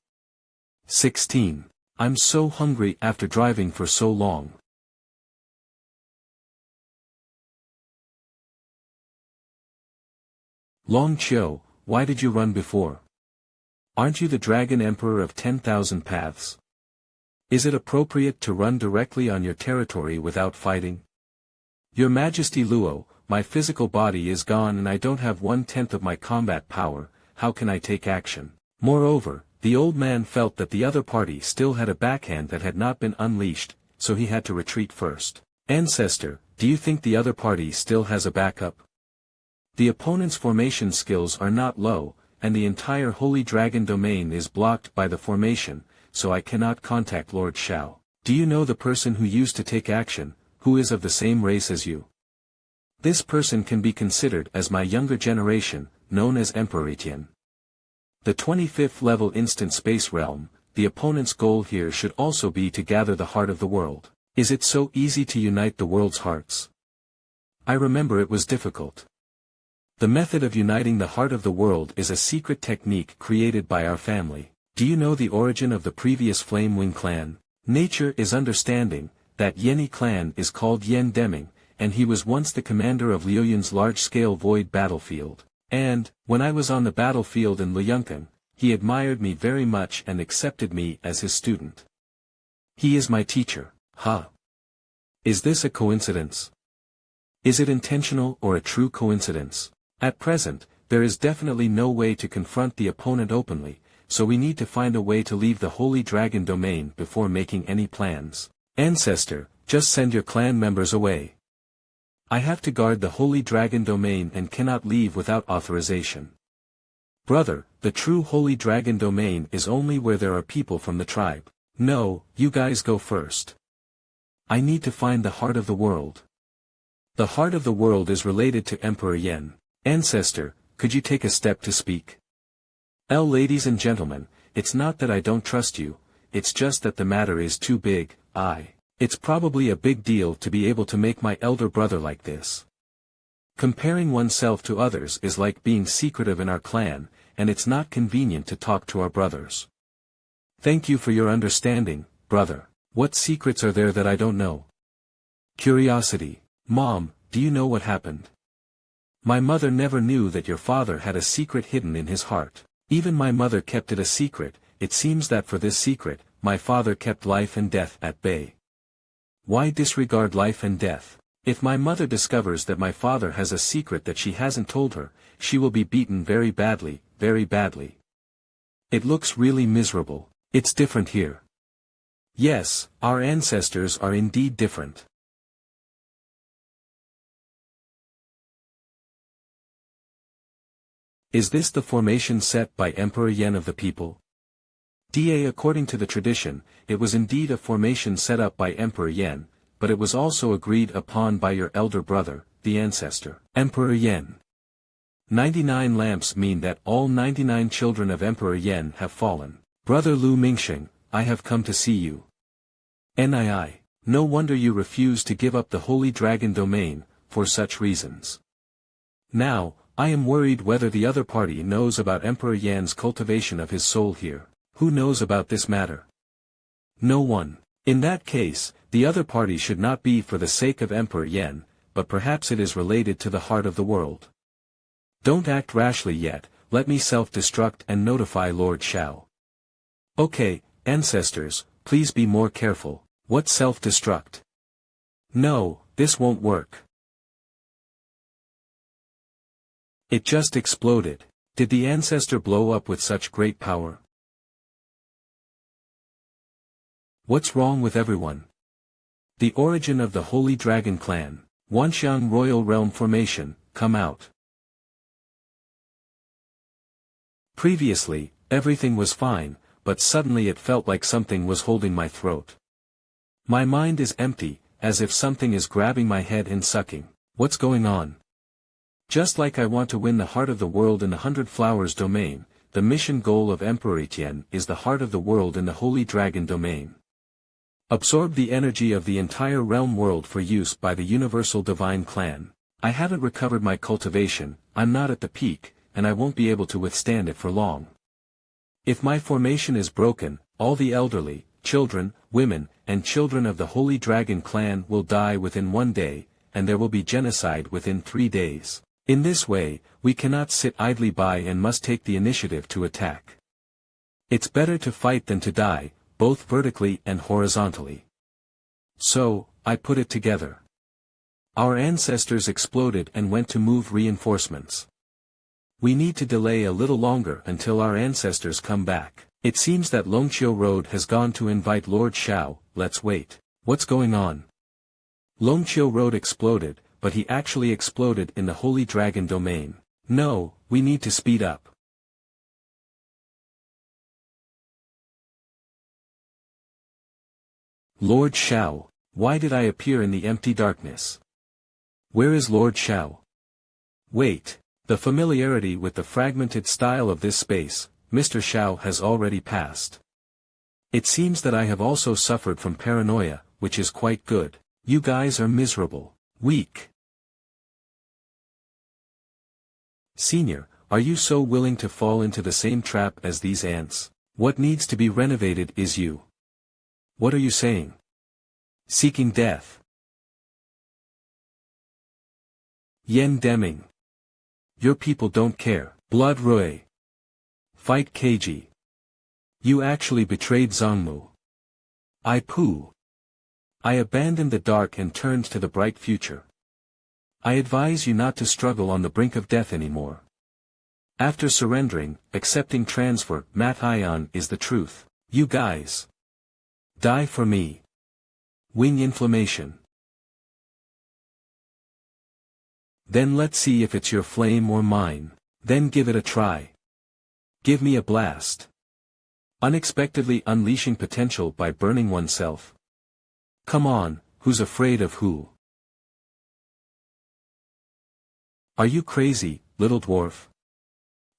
16. I'm so hungry after driving for so long. Longqiu, why did you run before? Aren't you the Dragon Emperor of 10,000 paths? Is it appropriate to run directly on your territory without fighting? Your Majesty Luo, my physical body is gone and I don't have 1/10 of my combat power, how can I take action? Moreover, the old man felt that the other party still had a backhand that had not been unleashed, so he had to retreat first. Ancestor, do you think the other party still has a backup? The opponent's formation skills are not low, and the entire Holy Dragon domain is blocked by the formation, so I cannot contact Lord Shao. Do you know the person who used to take action, who is of the same race as you? This person can be considered as my younger generation, known as Emperor Etienne. The 25th level instant space realm, the opponent's goal here should also be to gather the heart of the world. Is it so easy to unite the world's hearts? I remember it was difficult. The method of uniting the heart of the world is a secret technique created by our family. Do you know the origin of the previous Flame Wing clan? Nature is understanding, that Yeni clan is called Yen Deming, and he was once the commander of Liuyun's large-scale void battlefield. And, when I was on the battlefield in Luyunkan, he admired me very much and accepted me as his student. He is my teacher. Huh? Is this a coincidence? Is it intentional or a true coincidence? At present, there is definitely no way to confront the opponent openly, so we need to find a way to leave the Holy Dragon domain before making any plans. Ancestor, just send your clan members away. I have to guard the Holy Dragon domain and cannot leave without authorization. Brother, the true Holy Dragon domain is only where there are people from the tribe. No, you guys go first. I need to find the heart of the world. The heart of the world is related to Emperor Yen. Ancestor, could you take a step to speak? Ladies and gentlemen, it's not that I don't trust you, it's just that the matter is too big. It's probably a big deal to be able to make my elder brother like this. Comparing oneself to others is like being secretive in our clan, and it's not convenient to talk to our brothers. Thank you for your understanding, brother. What secrets are there that I don't know? Curiosity. Mom, do you know what happened? My mother never knew that your father had a secret hidden in his heart. Even my mother kept it a secret. It seems that for this secret, my father kept life and death at bay. Why disregard life and death? If my mother discovers that my father has a secret that she hasn't told her, she will be beaten very badly, very badly. It looks really miserable. It's different here. Yes, our ancestors are indeed different. Is this the formation set by Emperor Yen of the people? According to the tradition, it was indeed a formation set up by Emperor Yen, but it was also agreed upon by your elder brother, the ancestor, Emperor Yen. 99 lamps mean that all 99 children of Emperor Yen have fallen. Brother Lu Mingxing, I have come to see you. No wonder you refuse to give up the Holy Dragon domain, for such reasons. Now, I am worried whether the other party knows about Emperor Yan's cultivation of his soul here. Who knows about this matter? No one. In that case, the other party should not be for the sake of Emperor Yen, but perhaps it is related to the heart of the world. Don't act rashly yet, let me self-destruct and notify Lord Shao. Okay, ancestors, please be more careful. What self-destruct? No, this won't work. It just exploded. Did the ancestor blow up with such great power? What's wrong with everyone? The origin of the Holy Dragon Clan, Wanxiang Royal Realm Formation, come out. Previously, everything was fine, but suddenly it felt like something was holding my throat. My mind is empty, as if something is grabbing my head and sucking. What's going on? Just like I want to win the heart of the world in the 100 Flowers domain, the mission goal of Emperor Etienne is the heart of the world in the Holy Dragon domain. Absorb the energy of the entire realm world for use by the Universal Divine Clan. I haven't recovered my cultivation, I'm not at the peak, and I won't be able to withstand it for long. If my formation is broken, all the elderly, children, women, and children of the Holy Dragon Clan will die within 1 day, and there will be genocide within 3 days. In this way, we cannot sit idly by and must take the initiative to attack. It's better to fight than to die, both vertically and horizontally. So, I put it together. Our ancestors exploded and went to move reinforcements. We need to delay a little longer until our ancestors come back. It seems that Longqiu Road has gone to invite Lord Shao. Let's wait. What's going on? Longqiu Road exploded, but he actually exploded in the Holy Dragon domain. No, we need to speed up. Lord Shao, why did I appear in the empty darkness? Where is Lord Shao? Wait, the familiarity with the fragmented style of this space, Mr. Shao has already passed. It seems that I have also suffered from paranoia, which is quite good. You guys are miserable. Weak. Senior, are you so willing to fall into the same trap as these ants? What needs to be renovated is you. What are you saying? Seeking death. Yen Deming. Your people don't care. Blood Rui. Fight Keiji. You actually betrayed Zongmu. I poo. I abandoned the dark and turned to the bright future. I advise you not to struggle on the brink of death anymore. After surrendering, accepting transfer, MANHWA is the truth. You guys. Die for me. Wing inflammation. Then let's see if it's your flame or mine. Then give it a try. Give me a blast. Unexpectedly unleashing potential by burning oneself. Come on, who's afraid of who? Are you crazy, little dwarf?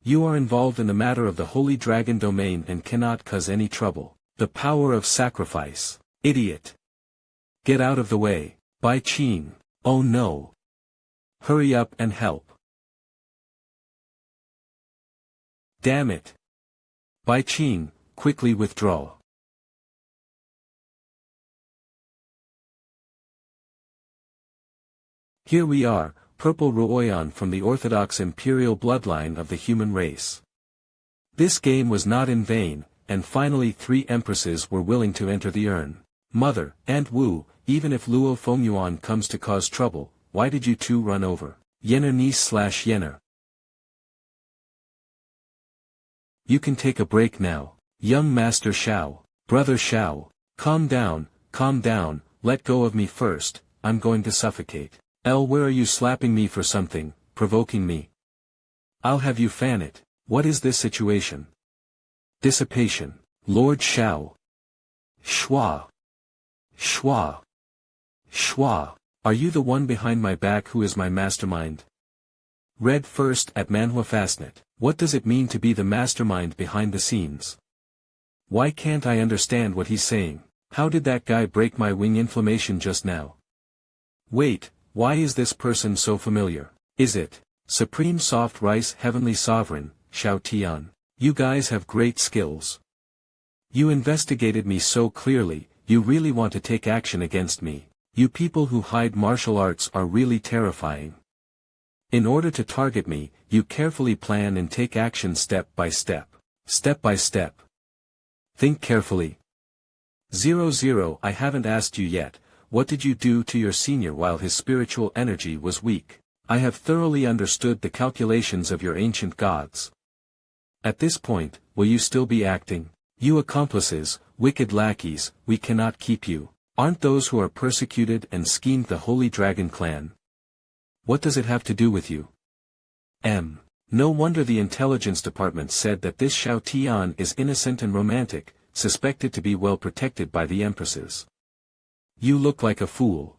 You are involved in the matter of the holy dragon domain and cannot cause any trouble. The power of sacrifice. Idiot. Get out of the way. Bai Qing. Oh no. Hurry up and help. Damn it. Bai Qing, quickly withdraw. Here we are, Purple Ruoyan from the orthodox imperial bloodline of the human race. This game was not in vain, and finally 3 empresses were willing to enter the urn. Mother, Aunt Wu, even if Luo Fengyuan comes to cause trouble, why did you two run over? Yenner niece/Yenner. You can take a break now. Young Master Xiao. Brother Xiao. Calm down, let go of me first, I'm going to suffocate. Where are you slapping me for something, provoking me? I'll have you fan it. What is this situation? Dissipation. Lord Xiao. Schwa. Schwa. Schwa. Are you the one behind my back who is my mastermind? Read first at MANHWA Fastnet. What does it mean to be the mastermind behind the scenes? Why can't I understand what he's saying? How did that guy break my wing inflammation just now? Wait, why is this person so familiar? Is it Supreme Soft Rice Heavenly Sovereign, Xiao Tian? You guys have great skills. You investigated me so clearly, you really want to take action against me. You people who hide martial arts are really terrifying. In order to target me, you carefully plan and take action step by step. Step by step. Think carefully. 00 I haven't asked you yet, what did you do to your senior while his spiritual energy was weak? I have thoroughly understood the calculations of your ancient gods. At this point, will you still be acting? You accomplices, wicked lackeys, we cannot keep you. Aren't those who are persecuted and schemed the Holy Dragon clan? What does it have to do with you? No wonder the intelligence department said that this Xiao Tian is innocent and romantic, suspected to be well protected by the empresses. You look like a fool.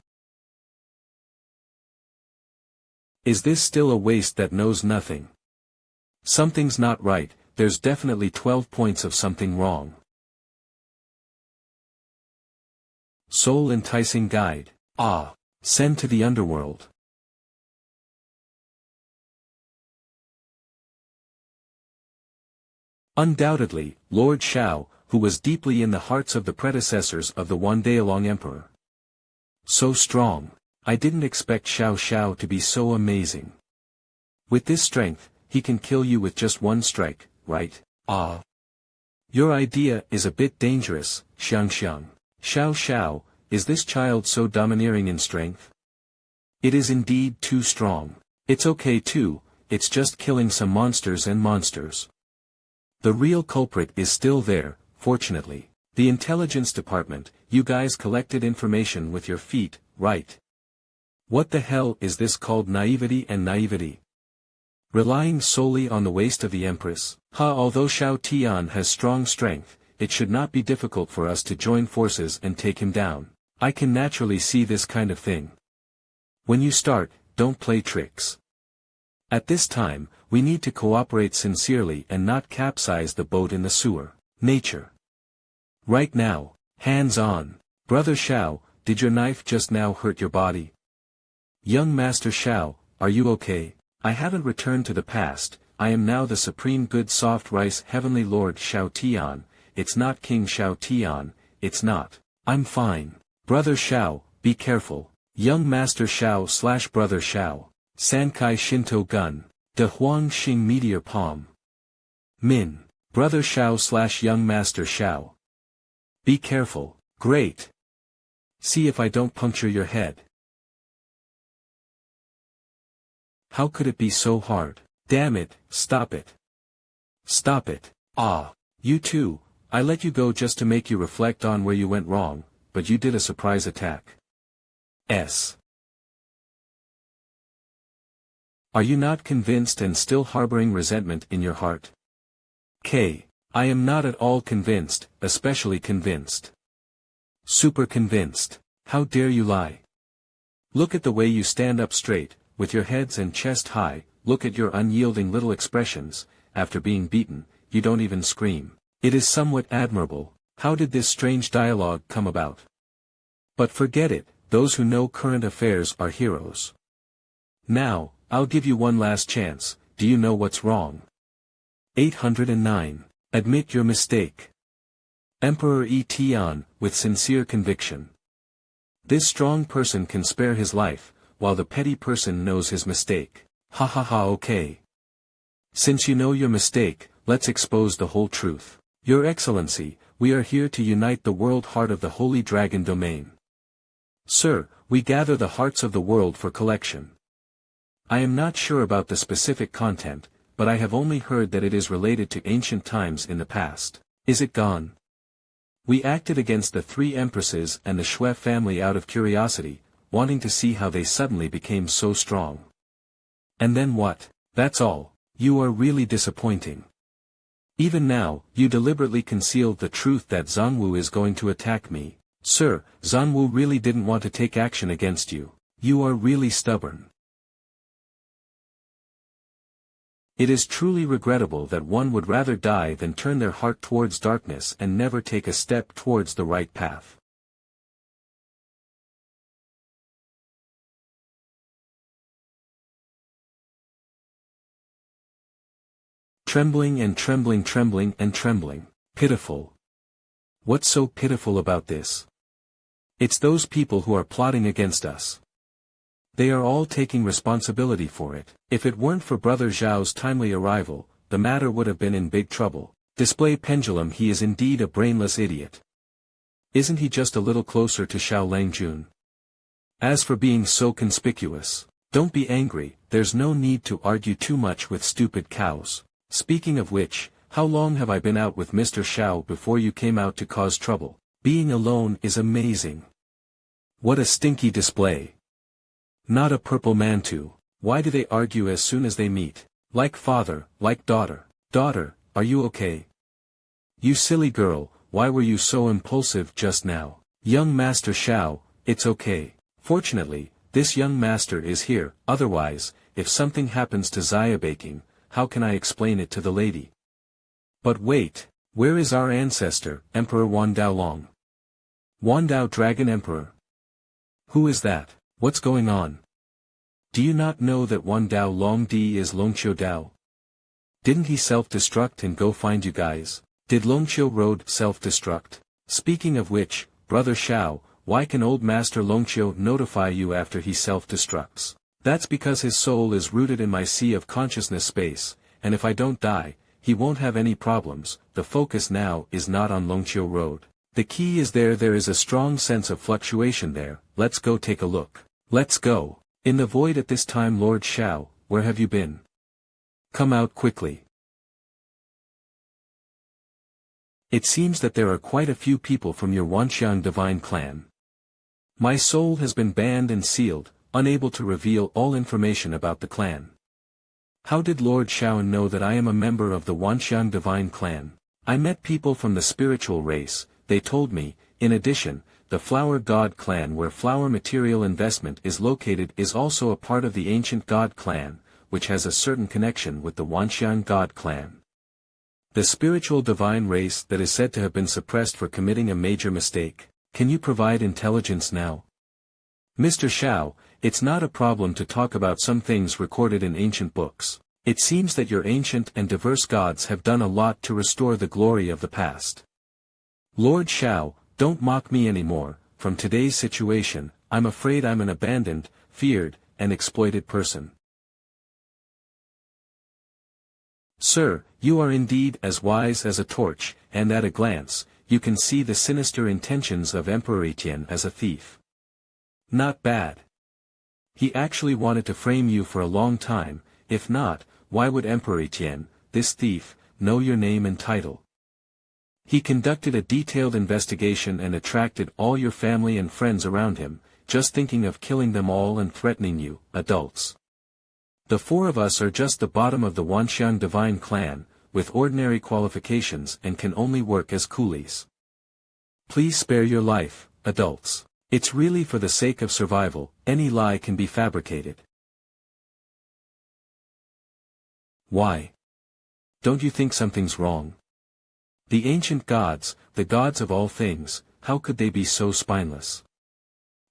Is this still a waste that knows nothing? Something's not right, there's definitely 12 points of something wrong. Soul Enticing Guide. Send to the underworld. Undoubtedly, Lord Xiao, who was deeply in the hearts of the predecessors of the one-day-long emperor. So strong. I didn't expect Xiao to be so amazing. With this strength, he can kill you with just one strike, right? Your idea is a bit dangerous, Xiang. Xiao, is this child so domineering in strength? It is indeed too strong. It's okay too, it's just killing some monsters and monsters. The real culprit is still there, fortunately. The intelligence department, you guys collected information with your feet, right? What the hell is this called naivety? Relying solely on the waist of the Empress? Although Xiao Tian has strong strength, it should not be difficult for us to join forces and take him down. I can naturally see this kind of thing. When you start, don't play tricks. At this time, we need to cooperate sincerely and not capsize the boat in the sewer. Nature. Right now, hands on. Brother Shao, did your knife just now hurt your body? Young Master Shao, are you okay? I haven't returned to the past, I am now the supreme good soft rice heavenly Lord Shao Tian, it's not King Shao Tian, it's not. I'm fine. Brother Shao, be careful. Young Master Shao / Brother Shao. Sankai Shinto Gun. De Huang Xing Meteor Palm. Min. Brother Shao / Young Master Shao. Be careful. Great. See if I don't puncture your head. How could it be so hard? Damn it, stop it. Stop it. Ah. You too, I let you go just to make you reflect on where you went wrong, but you did a surprise attack. Are you not convinced and still harboring resentment in your heart? I am not at all convinced, especially convinced. Super convinced. How dare you lie? Look at the way you stand up straight, with your heads and chest high, look at your unyielding little expressions, after being beaten, you don't even scream. It is somewhat admirable. How did this strange dialogue come about? But forget it, those who know current affairs are heroes. Now, I'll give you one last chance, do you know what's wrong? 809. Admit your mistake. Emperor E. Tian, with sincere conviction. This strong person can spare his life, while the petty person knows his mistake. Ha ha ha okay. Since you know your mistake, let's expose the whole truth. Your Excellency, we are here to unite the world heart of the Holy Dragon domain. Sir, we gather the hearts of the world for collection. I am not sure about the specific content, but I have only heard that it is related to ancient times in the past. Is it gone? We acted against the 3 empresses and the Shui family out of curiosity, wanting to see how they suddenly became so strong. And then what? That's all. You are really disappointing. Even now, you deliberately concealed the truth that Zhangwu is going to attack me. Sir, Zhangwu really didn't want to take action against you. You are really stubborn. It is truly regrettable that one would rather die than turn their heart towards darkness and never take a step towards the right path. Trembling and trembling, trembling and trembling. Pitiful. What's so pitiful about this? It's those people who are plotting against us. They are all taking responsibility for it. If it weren't for Brother Zhao's timely arrival, the matter would have been in big trouble. Display pendulum, he is indeed a brainless idiot. Isn't he just a little closer to Xiao Langjun? As for being so conspicuous, don't be angry, there's no need to argue too much with stupid cows. Speaking of which, how long have I been out with Mr. Xiao before you came out to cause trouble? Being alone is amazing. What a stinky display. Not a purple mantu. Why do they argue as soon as they meet? Like father, like daughter. Daughter, are you okay? You silly girl, why were you so impulsive just now? Young Master Xiao, it's okay. Fortunately, this young master is here, otherwise, if something happens to Xia baking, how can I explain it to the lady? But wait, where is our ancestor, Emperor Wandao Long? Wandao Dragon Emperor? Who is that? What's going on? Do you not know that Wandao Long Di is Longqiu Dao? Didn't he self-destruct and go find you guys? Did Longqiu Road self-destruct? Speaking of which, Brother Xiao, why can old Master Longqiu notify you after he self-destructs? That's because his soul is rooted in my sea of consciousness space, and if I don't die, he won't have any problems. The focus now is not on Longqiu Road. The key is there is a strong sense of fluctuation there. Let's go take a look. Let's go. In the void at this time, Lord Xiao, where have you been? Come out quickly. It seems that there are quite a few people from your Wanxiang divine clan. My soul has been banned and sealed, unable to reveal all information about the clan. How did Lord Xiao know that I am a member of the Wanxiang divine clan? I met people from the spiritual race, they told me. In addition, the Flower God clan where flower material investment is located is also a part of the ancient God clan, which has a certain connection with the Wanxiang God clan. The spiritual divine race that is said to have been suppressed for committing a major mistake. Can you provide intelligence now? Mr. Shao, it's not a problem to talk about some things recorded in ancient books. It seems that your ancient and diverse gods have done a lot to restore the glory of the past. Lord Shao, don't mock me anymore. From today's situation, I'm afraid I'm an abandoned, feared, and exploited person. Sir, you are indeed as wise as a torch, and at a glance, you can see the sinister intentions of Emperor Etienne as a thief. Not bad. He actually wanted to frame you for a long time. If not, why would Emperor Etienne, this thief, know your name and title? He conducted a detailed investigation and attracted all your family and friends around him, just thinking of killing them all and threatening you, adults. The four of us are just the bottom of the Wanxiang divine clan, with ordinary qualifications and can only work as coolies. Please spare your life, adults. It's really for the sake of survival. Any lie can be fabricated. Why? Don't you think something's wrong? The ancient gods, the gods of all things, how could they be so spineless?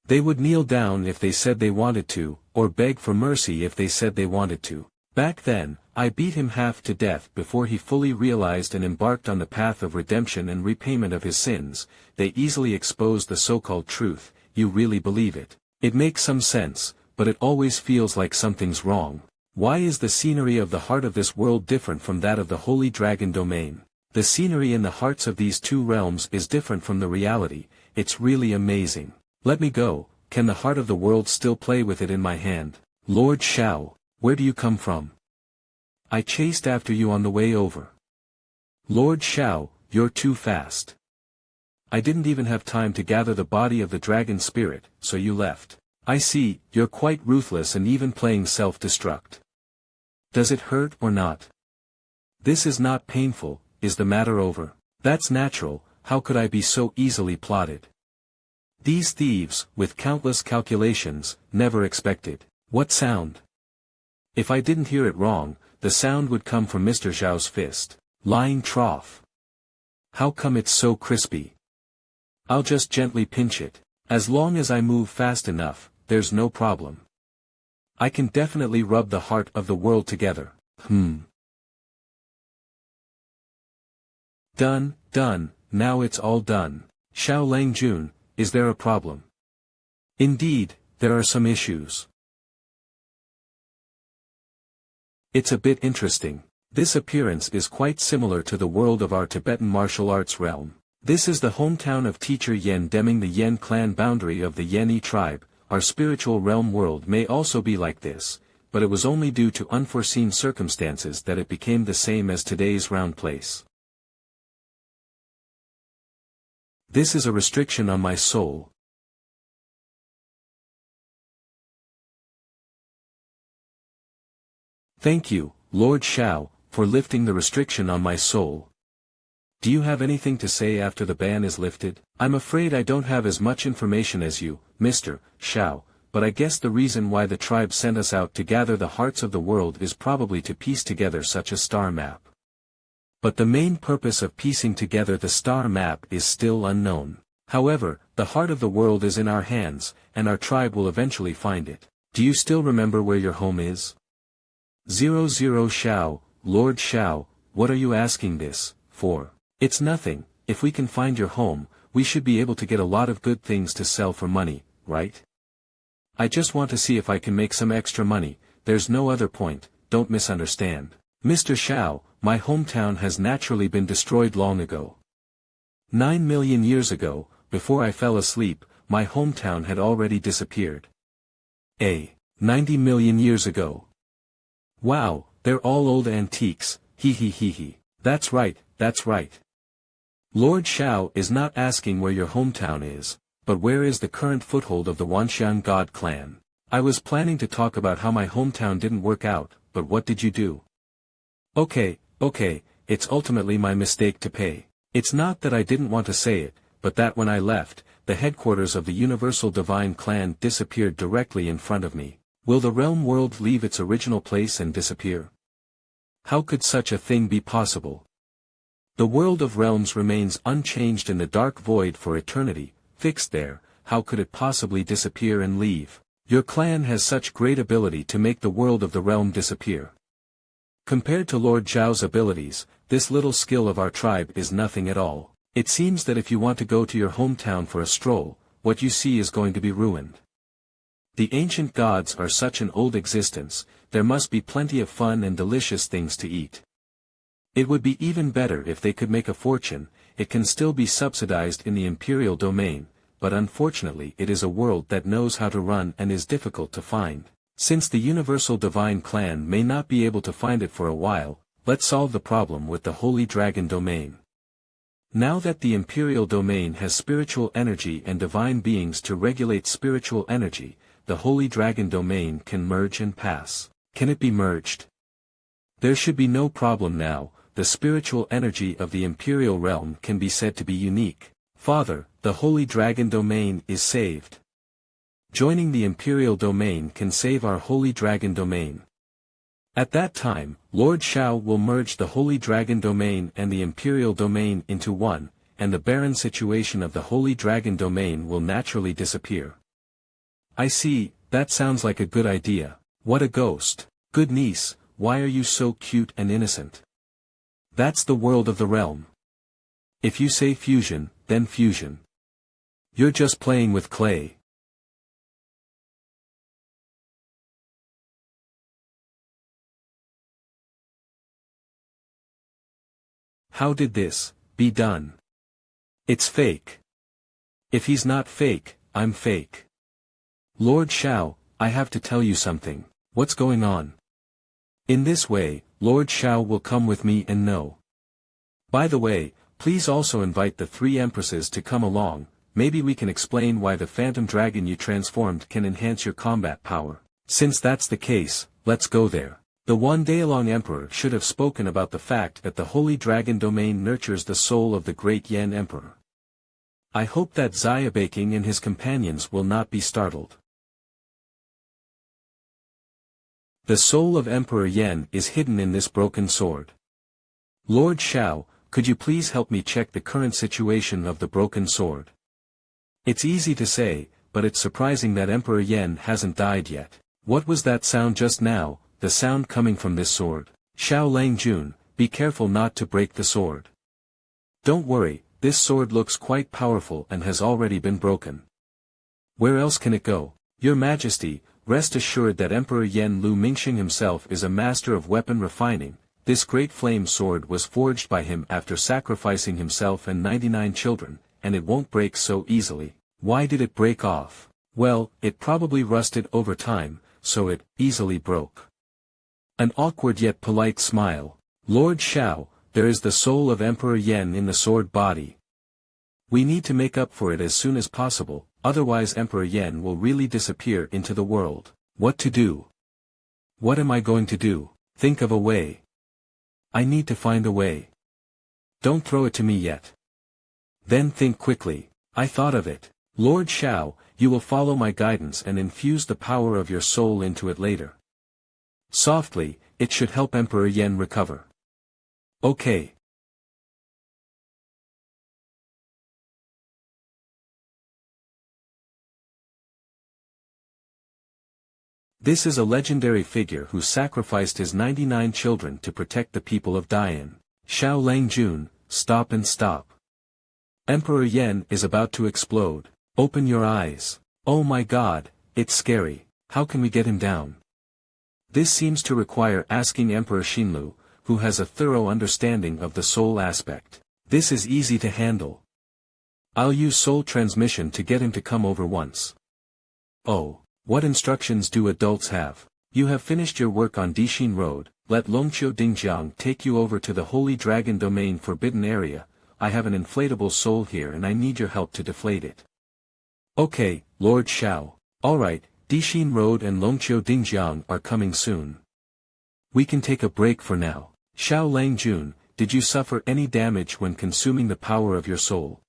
They would kneel down if they said they wanted to, or beg for mercy if they said they wanted to. Back then, I beat him half to death before he fully realized and embarked on the path of redemption and repayment of his sins. They easily exposed the so-called truth. You really believe it? It makes some sense, but it always feels like something's wrong. Why is the scenery of the heart of this world different from that of the Holy Dragon domain? The scenery in the hearts of these two realms is different from the reality. It's really amazing. Let me go. Can the heart of the world still play with it in my hand? Lord Shao, where do you come from? I chased after you on the way over. Lord Shao, you're too fast. I didn't even have time to gather the body of the dragon spirit, so you left. I see, you're quite ruthless and even playing self-destruct. Does it hurt or not? This is not painful. Is the matter over? That's natural. How could I be so easily plotted? These thieves, with countless calculations, never expected. What sound? If I didn't hear it wrong, the sound would come from Mr. Zhao's fist. Lying trough. How come it's so crispy? I'll just gently pinch it. As long as I move fast enough, there's no problem. I can definitely rub the heart of the world together. Done, now it's all done. Xiao Langjun, is there a problem? Indeed, there are some issues. It's a bit interesting. This appearance is quite similar to the world of our Tibetan martial arts realm. This is the hometown of teacher Yen Deming, the Yen clan boundary of the Yen tribe. Our spiritual realm world may also be like this, but it was only due to unforeseen circumstances that it became the same as today's round place. This is a restriction on my soul. Thank you, Lord Shao, for lifting the restriction on my soul. Do you have anything to say after the ban is lifted? I'm afraid I don't have as much information as you, Mr. Shao, but I guess the reason why the tribe sent us out to gather the hearts of the world is probably to piece together such a star map. But the main purpose of piecing together the star map is still unknown. However, the heart of the world is in our hands, and our tribe will eventually find it. Do you still remember where your home is? 00 Shao, Lord Shao, what are you asking this for? It's nothing. If we can find your home, we should be able to get a lot of good things to sell for money, right? I just want to see if I can make some extra money. There's no other point, don't misunderstand. Mr. Shao, my hometown has naturally been destroyed long ago. 9 million years ago, before I fell asleep, my hometown had already disappeared. 90 million years ago. Wow, they're all old antiques, he. That's right. Lord Shao is not asking where your hometown is, but where is the current foothold of the Wanxiang God clan. I was planning to talk about how my hometown didn't work out, but what did you do? Okay, it's ultimately my mistake to pay. It's not that I didn't want to say it, but that when I left, the headquarters of the Universal Divine Clan disappeared directly in front of me. Will the realm world leave its original place and disappear? How could such a thing be possible? The world of realms remains unchanged in the dark void for eternity, fixed there, how could it possibly disappear and leave? Your clan has such great ability to make the world of the realm disappear. Compared to Lord Zhao's abilities, this little skill of our tribe is nothing at all. It seems that if you want to go to your hometown for a stroll, what you see is going to be ruined. The ancient gods are such an old existence, there must be plenty of fun and delicious things to eat. It would be even better if they could make a fortune. It can still be subsidized in the imperial domain, but unfortunately it is a world that knows how to run and is difficult to find. Since the universal divine clan may not be able to find it for a while, let's solve the problem with the holy dragon domain. Now that the imperial domain has spiritual energy and divine beings to regulate spiritual energy, the holy dragon domain can merge and pass. Can it be merged? There should be no problem now. The spiritual energy of the imperial realm can be said to be unique. Father, the holy dragon domain is saved. Joining the imperial domain can save our holy dragon domain. At that time, Lord Zhao will merge the holy dragon domain and the imperial domain into one, and the barren situation of the holy dragon domain will naturally disappear. I see, that sounds like a good idea. What a ghost. Good niece, why are you so cute and innocent? That's the world of the realm. If you say fusion, then fusion. You're just playing with clay. How did this be done? It's fake. If he's not fake, I'm fake. Lord Zhao, I have to tell you something. What's going on? In this way, Lord Zhao will come with me and know. By the way, please also invite the 3 empresses to come along. Maybe we can explain why the phantom dragon you transformed can enhance your combat power. Since that's the case, let's go there. The one-day-long emperor should have spoken about the fact that the holy dragon domain nurtures the soul of the great Yan emperor. I hope that Xiaobaking and his companions will not be startled. The soul of Emperor Yan is hidden in this broken sword. Lord Zhao, could you please help me check the current situation of the broken sword? It's easy to say, but it's surprising that Emperor Yan hasn't died yet. What was that sound just now, the sound coming from this sword? Xiao Langjun, be careful not to break the sword. Don't worry, this sword looks quite powerful and has already been broken. Where else can it go? Your Majesty, rest assured that Emperor Yan Lu Mingxing himself is a master of weapon refining. This great flame sword was forged by him after sacrificing himself and 99 children, and it won't break so easily. Why did it break off? Well, it probably rusted over time, so it easily broke. An awkward yet polite smile. Lord Zhao, there is the soul of Emperor Yan in the sword body. We need to make up for it as soon as possible, otherwise Emperor Yan will really disappear into the world. What to do? What am I going to do? Think of a way. I need to find a way. Don't throw it to me yet. Then think quickly. I thought of it. Lord Zhao, you will follow my guidance and infuse the power of your soul into it later. Softly, it should help Emperor Yan recover. Okay. This is a legendary figure who sacrificed his 99 children to protect the people of Dian. Xiao Langjun, stop and stop. Emperor Yan is about to explode. Open your eyes. Oh my god, it's scary. How can we get him down? This seems to require asking Emperor Xinlu, who has a thorough understanding of the soul aspect. This is easy to handle. I'll use soul transmission to get him to come over once. Oh, what instructions do adults have? You have finished your work on Dixin Road, let Longqiu Dingjiang take you over to the Holy Dragon Domain Forbidden Area. I have an inflatable soul here and I need your help to deflate it. Okay, Lord Zhao. Alright, Dixin Road and Longqiu Dingjiang are coming soon. We can take a break for now. Xiao Langjun, did you suffer any damage when consuming the power of your soul?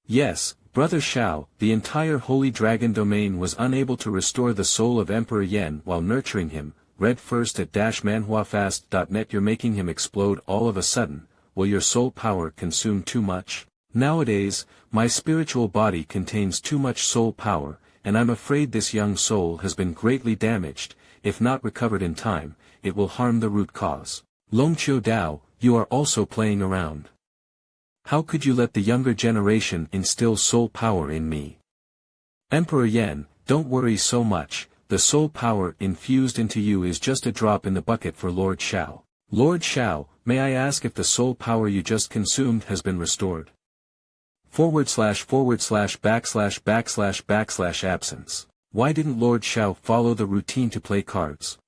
Yes, Brother Xiao, the entire Holy Dragon Domain was unable to restore the soul of Emperor Yan while nurturing him. Read first at -manhwafast.net. You're making him explode all of a sudden. will your soul power consume too much? Nowadays, my spiritual body contains too much soul power, and I'm afraid this young soul has been greatly damaged. If not recovered in time, it will harm the root cause. Long Qiu Dao, you are also playing around. How could you let the younger generation instill soul power in me? Emperor Yan, don't worry so much, the soul power infused into you is just a drop in the bucket for Lord Xiao. Lord Xiao, may I ask if the soul power you just consumed has been restored? // absence. Why didn't Lord Xiao follow the routine to play cards?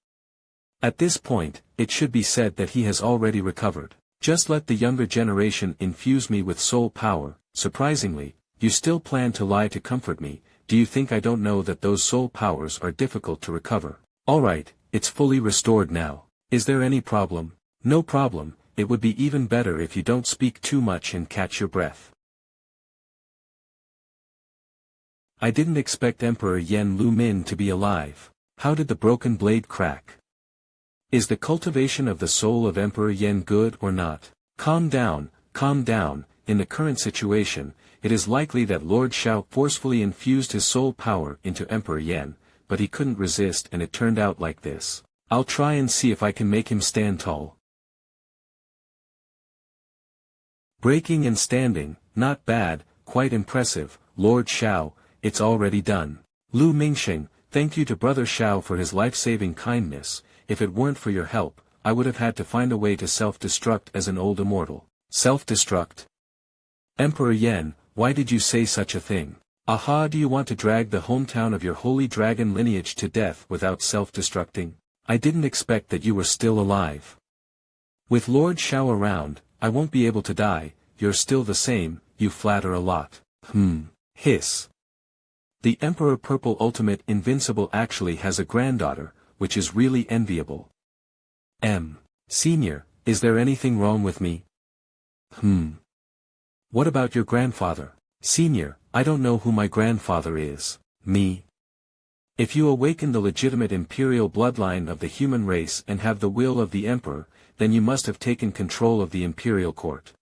At this point, it should be said that he has already recovered. Just let the younger generation infuse me with soul power. Surprisingly, you still plan to lie to comfort me. Do you think I don't know that those soul powers are difficult to recover? Alright, it's fully restored now. Is there any problem? No problem, it would be even better if you don't speak too much and catch your breath. I didn't expect Emperor Yan Lu Min to be alive. How did the broken blade crack? Is the cultivation of the soul of Emperor Yan good or not? Calm down, in the current situation, it is likely that Lord Xiao forcefully infused his soul power into Emperor Yan, but he couldn't resist and it turned out like this. I'll try and see if I can make him stand tall. Breaking and standing, not bad, quite impressive, Lord Xiao, it's already done. Lu Mingxing, thank you to Brother Xiao for his life-saving kindness. If it weren't for your help, I would have had to find a way to self-destruct as an old immortal. Self-destruct? Emperor Yan, why did you say such a thing? Aha, do you want to drag the hometown of your holy dragon lineage to death without self-destructing? I didn't expect that you were still alive. With Lord Xiao around, I won't be able to die. You're still the same, you flatter a lot. Hiss. The Emperor Purple Ultimate Invincible actually has a granddaughter, which is really enviable. Senior, is there anything wrong with me? What about your grandfather? Senior, I don't know who my grandfather is. Me. If you awaken the legitimate imperial bloodline of the human race and have the will of the Emperor, then you must have taken control of the imperial court.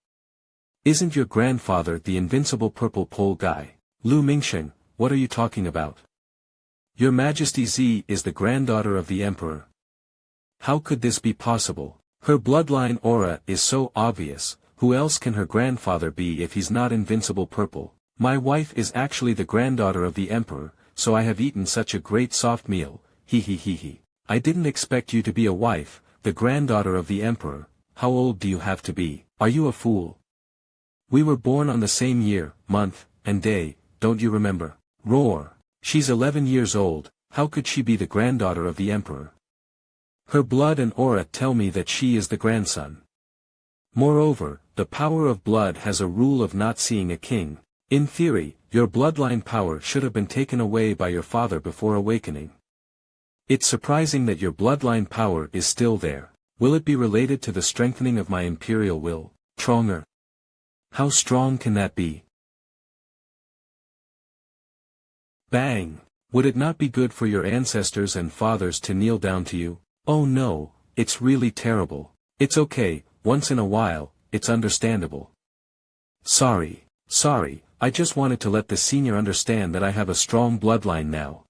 Isn't your grandfather the invincible purple pole guy? Lu Mingxing, what are you talking about? Your Majesty Z is the granddaughter of the Emperor. How could this be possible? Her bloodline aura is so obvious, who else can her grandfather be if he's not invincible purple? My wife is actually the granddaughter of the Emperor, so I have eaten such a great soft meal, I didn't expect you to be a wife, the granddaughter of the Emperor. How old do you have to be? Are you a fool? We were born on the same year, month, and day, don't you remember? Roar. She's 11 years old, how could she be the granddaughter of the Emperor? Her blood and aura tell me that she is the grandson. Moreover, the power of blood has a rule of not seeing a king. In theory, your bloodline power should have been taken away by your father before awakening. It's surprising that your bloodline power is still there. Will it be related to the strengthening of my imperial will? Stronger? How strong can that be? Bang! Would it not be good for your ancestors and fathers to kneel down to you? Oh no, it's really terrible. It's okay, once in a while, it's understandable. Sorry, I just wanted to let the senior understand that I have a strong bloodline now.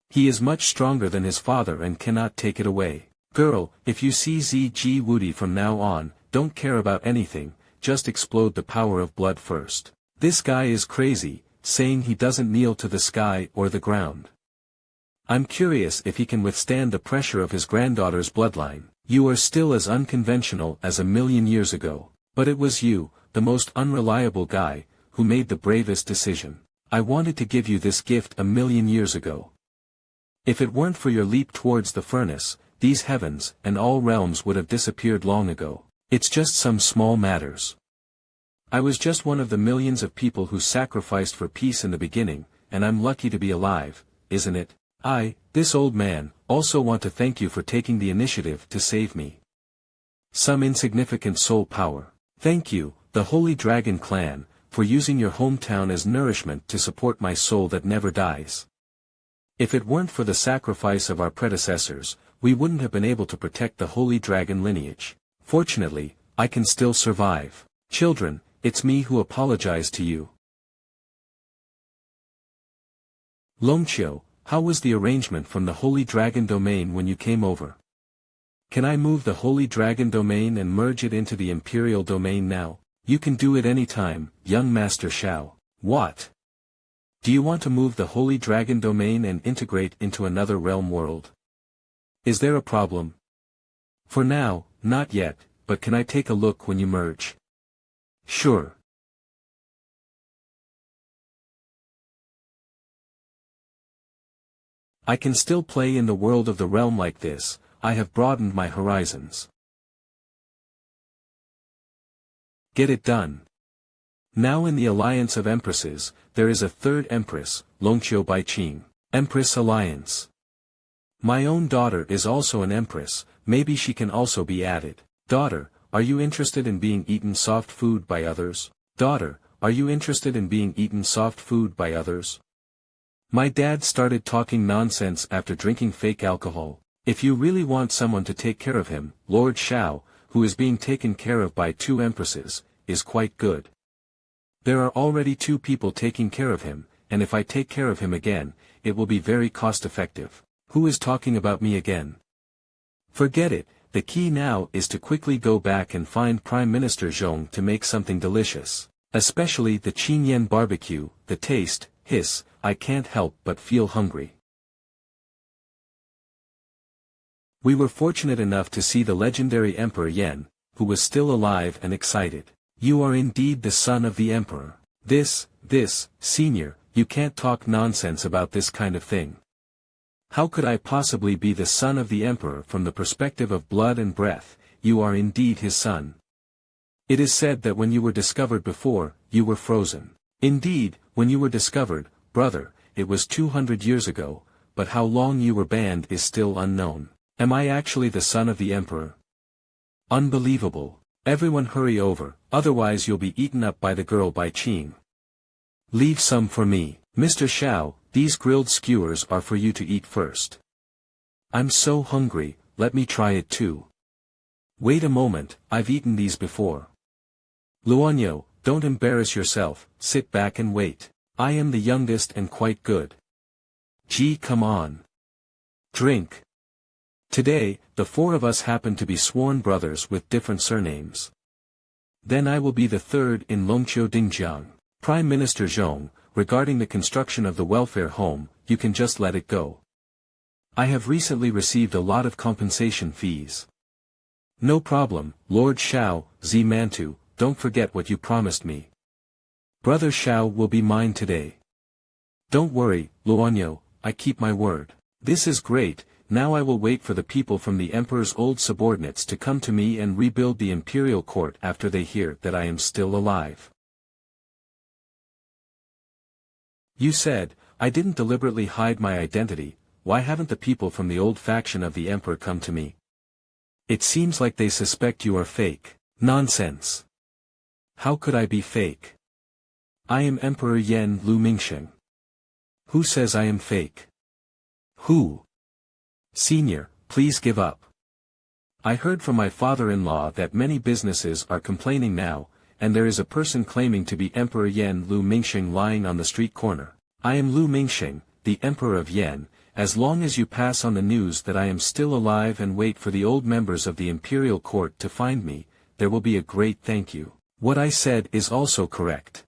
He is much stronger than his father and cannot take it away. Girl, if you see ZG Woody from now on, don't care about anything, just explode the power of blood first. This guy is crazy, saying he doesn't kneel to the sky or the ground. I'm curious if he can withstand the pressure of his granddaughter's bloodline. You are still as unconventional as a million years ago, but it was you, the most unreliable guy, who made the bravest decision. I wanted to give you this gift a million years ago. If it weren't for your leap towards the furnace, these heavens and all realms would have disappeared long ago. It's just some small matters. I was just one of the millions of people who sacrificed for peace in the beginning, and I'm lucky to be alive, isn't it? This old man, also want to thank you for taking the initiative to save me. Some insignificant soul power. Thank you, the Holy Dragon Clan, for using your hometown as nourishment to support my soul that never dies. If it weren't for the sacrifice of our predecessors, we wouldn't have been able to protect the Holy Dragon lineage. Fortunately, I can still survive. Children, it's me who apologize to you. Longqiu, how was the arrangement from the Holy Dragon domain when you came over? Can I move the Holy Dragon domain and merge it into the Imperial domain now? You can do it any time, young Master Xiao. What? Do you want to move the Holy Dragon domain and integrate into another realm world? Is there a problem? For now, not yet, but can I take a look when you merge? Sure. I can still play in the world of the realm like this. I have broadened my horizons. Get it done. Now in the Alliance of Empresses, there is a third Empress, Longqiu Baiqing. Empress Alliance. My own daughter is also an Empress, maybe she can also be added. Daughter, are you interested in being eaten soft food by others? Daughter, are you interested in being eaten soft food by others? My dad started talking nonsense after drinking fake alcohol. If you really want someone to take care of him, Lord Xiao, who is being taken care of by 2 empresses, is quite good. There are already 2 people taking care of him, and if I take care of him again, it will be very cost-effective. Who is talking about me again? Forget it, the key now is to quickly go back and find Prime Minister Zhong to make something delicious. Especially the Chinen barbecue, the taste, hiss, I can't help but feel hungry. We were fortunate enough to see the legendary Emperor Yan, who was still alive and excited. You are indeed the son of the Emperor. This, senior, you can't talk nonsense about this kind of thing. How could I possibly be the son of the Emperor from the perspective of blood and breath? You are indeed his son. It is said that when you were discovered before, you were frozen. Indeed, when you were discovered, brother, it was 200 years ago, but how long you were banned is still unknown. Am I actually the son of the Emperor? Unbelievable. Everyone hurry over, otherwise you'll be eaten up by the girl Baiqing. Leave some for me. Mr. Xiao, these grilled skewers are for you to eat first. I'm so hungry, let me try it too. Wait a moment, I've eaten these before. Luonya, don't embarrass yourself, sit back and wait. I am the youngest and quite good. Gee, come on. Drink. Today, the 4 of us happen to be sworn brothers with different surnames. Then I will be the third in Longqiu Dingjiang. Prime Minister Zhong, regarding the construction of the welfare home, you can just let it go. I have recently received a lot of compensation fees. No problem, Lord Xiao, Mantu, don't forget what you promised me. Brother Xiao will be mine today. Don't worry, Luonya, I keep my word. This is great, now I will wait for the people from the Emperor's old subordinates to come to me and rebuild the imperial court after they hear that I am still alive. You said, I didn't deliberately hide my identity, why haven't the people from the old faction of the Emperor come to me? It seems like they suspect you are fake. Nonsense. How could I be fake? I am Emperor Yan Lu Mingsheng. Who says I am fake? Who? Senior, please give up. I heard from my father-in-law that many businesses are complaining now, and there is a person claiming to be Emperor Yan Lu Mingsheng lying on the street corner. I am Lu Mingsheng, the Emperor of Yan. As long as you pass on the news that I am still alive and wait for the old members of the imperial court to find me, there will be a great thank you. What I said is also correct.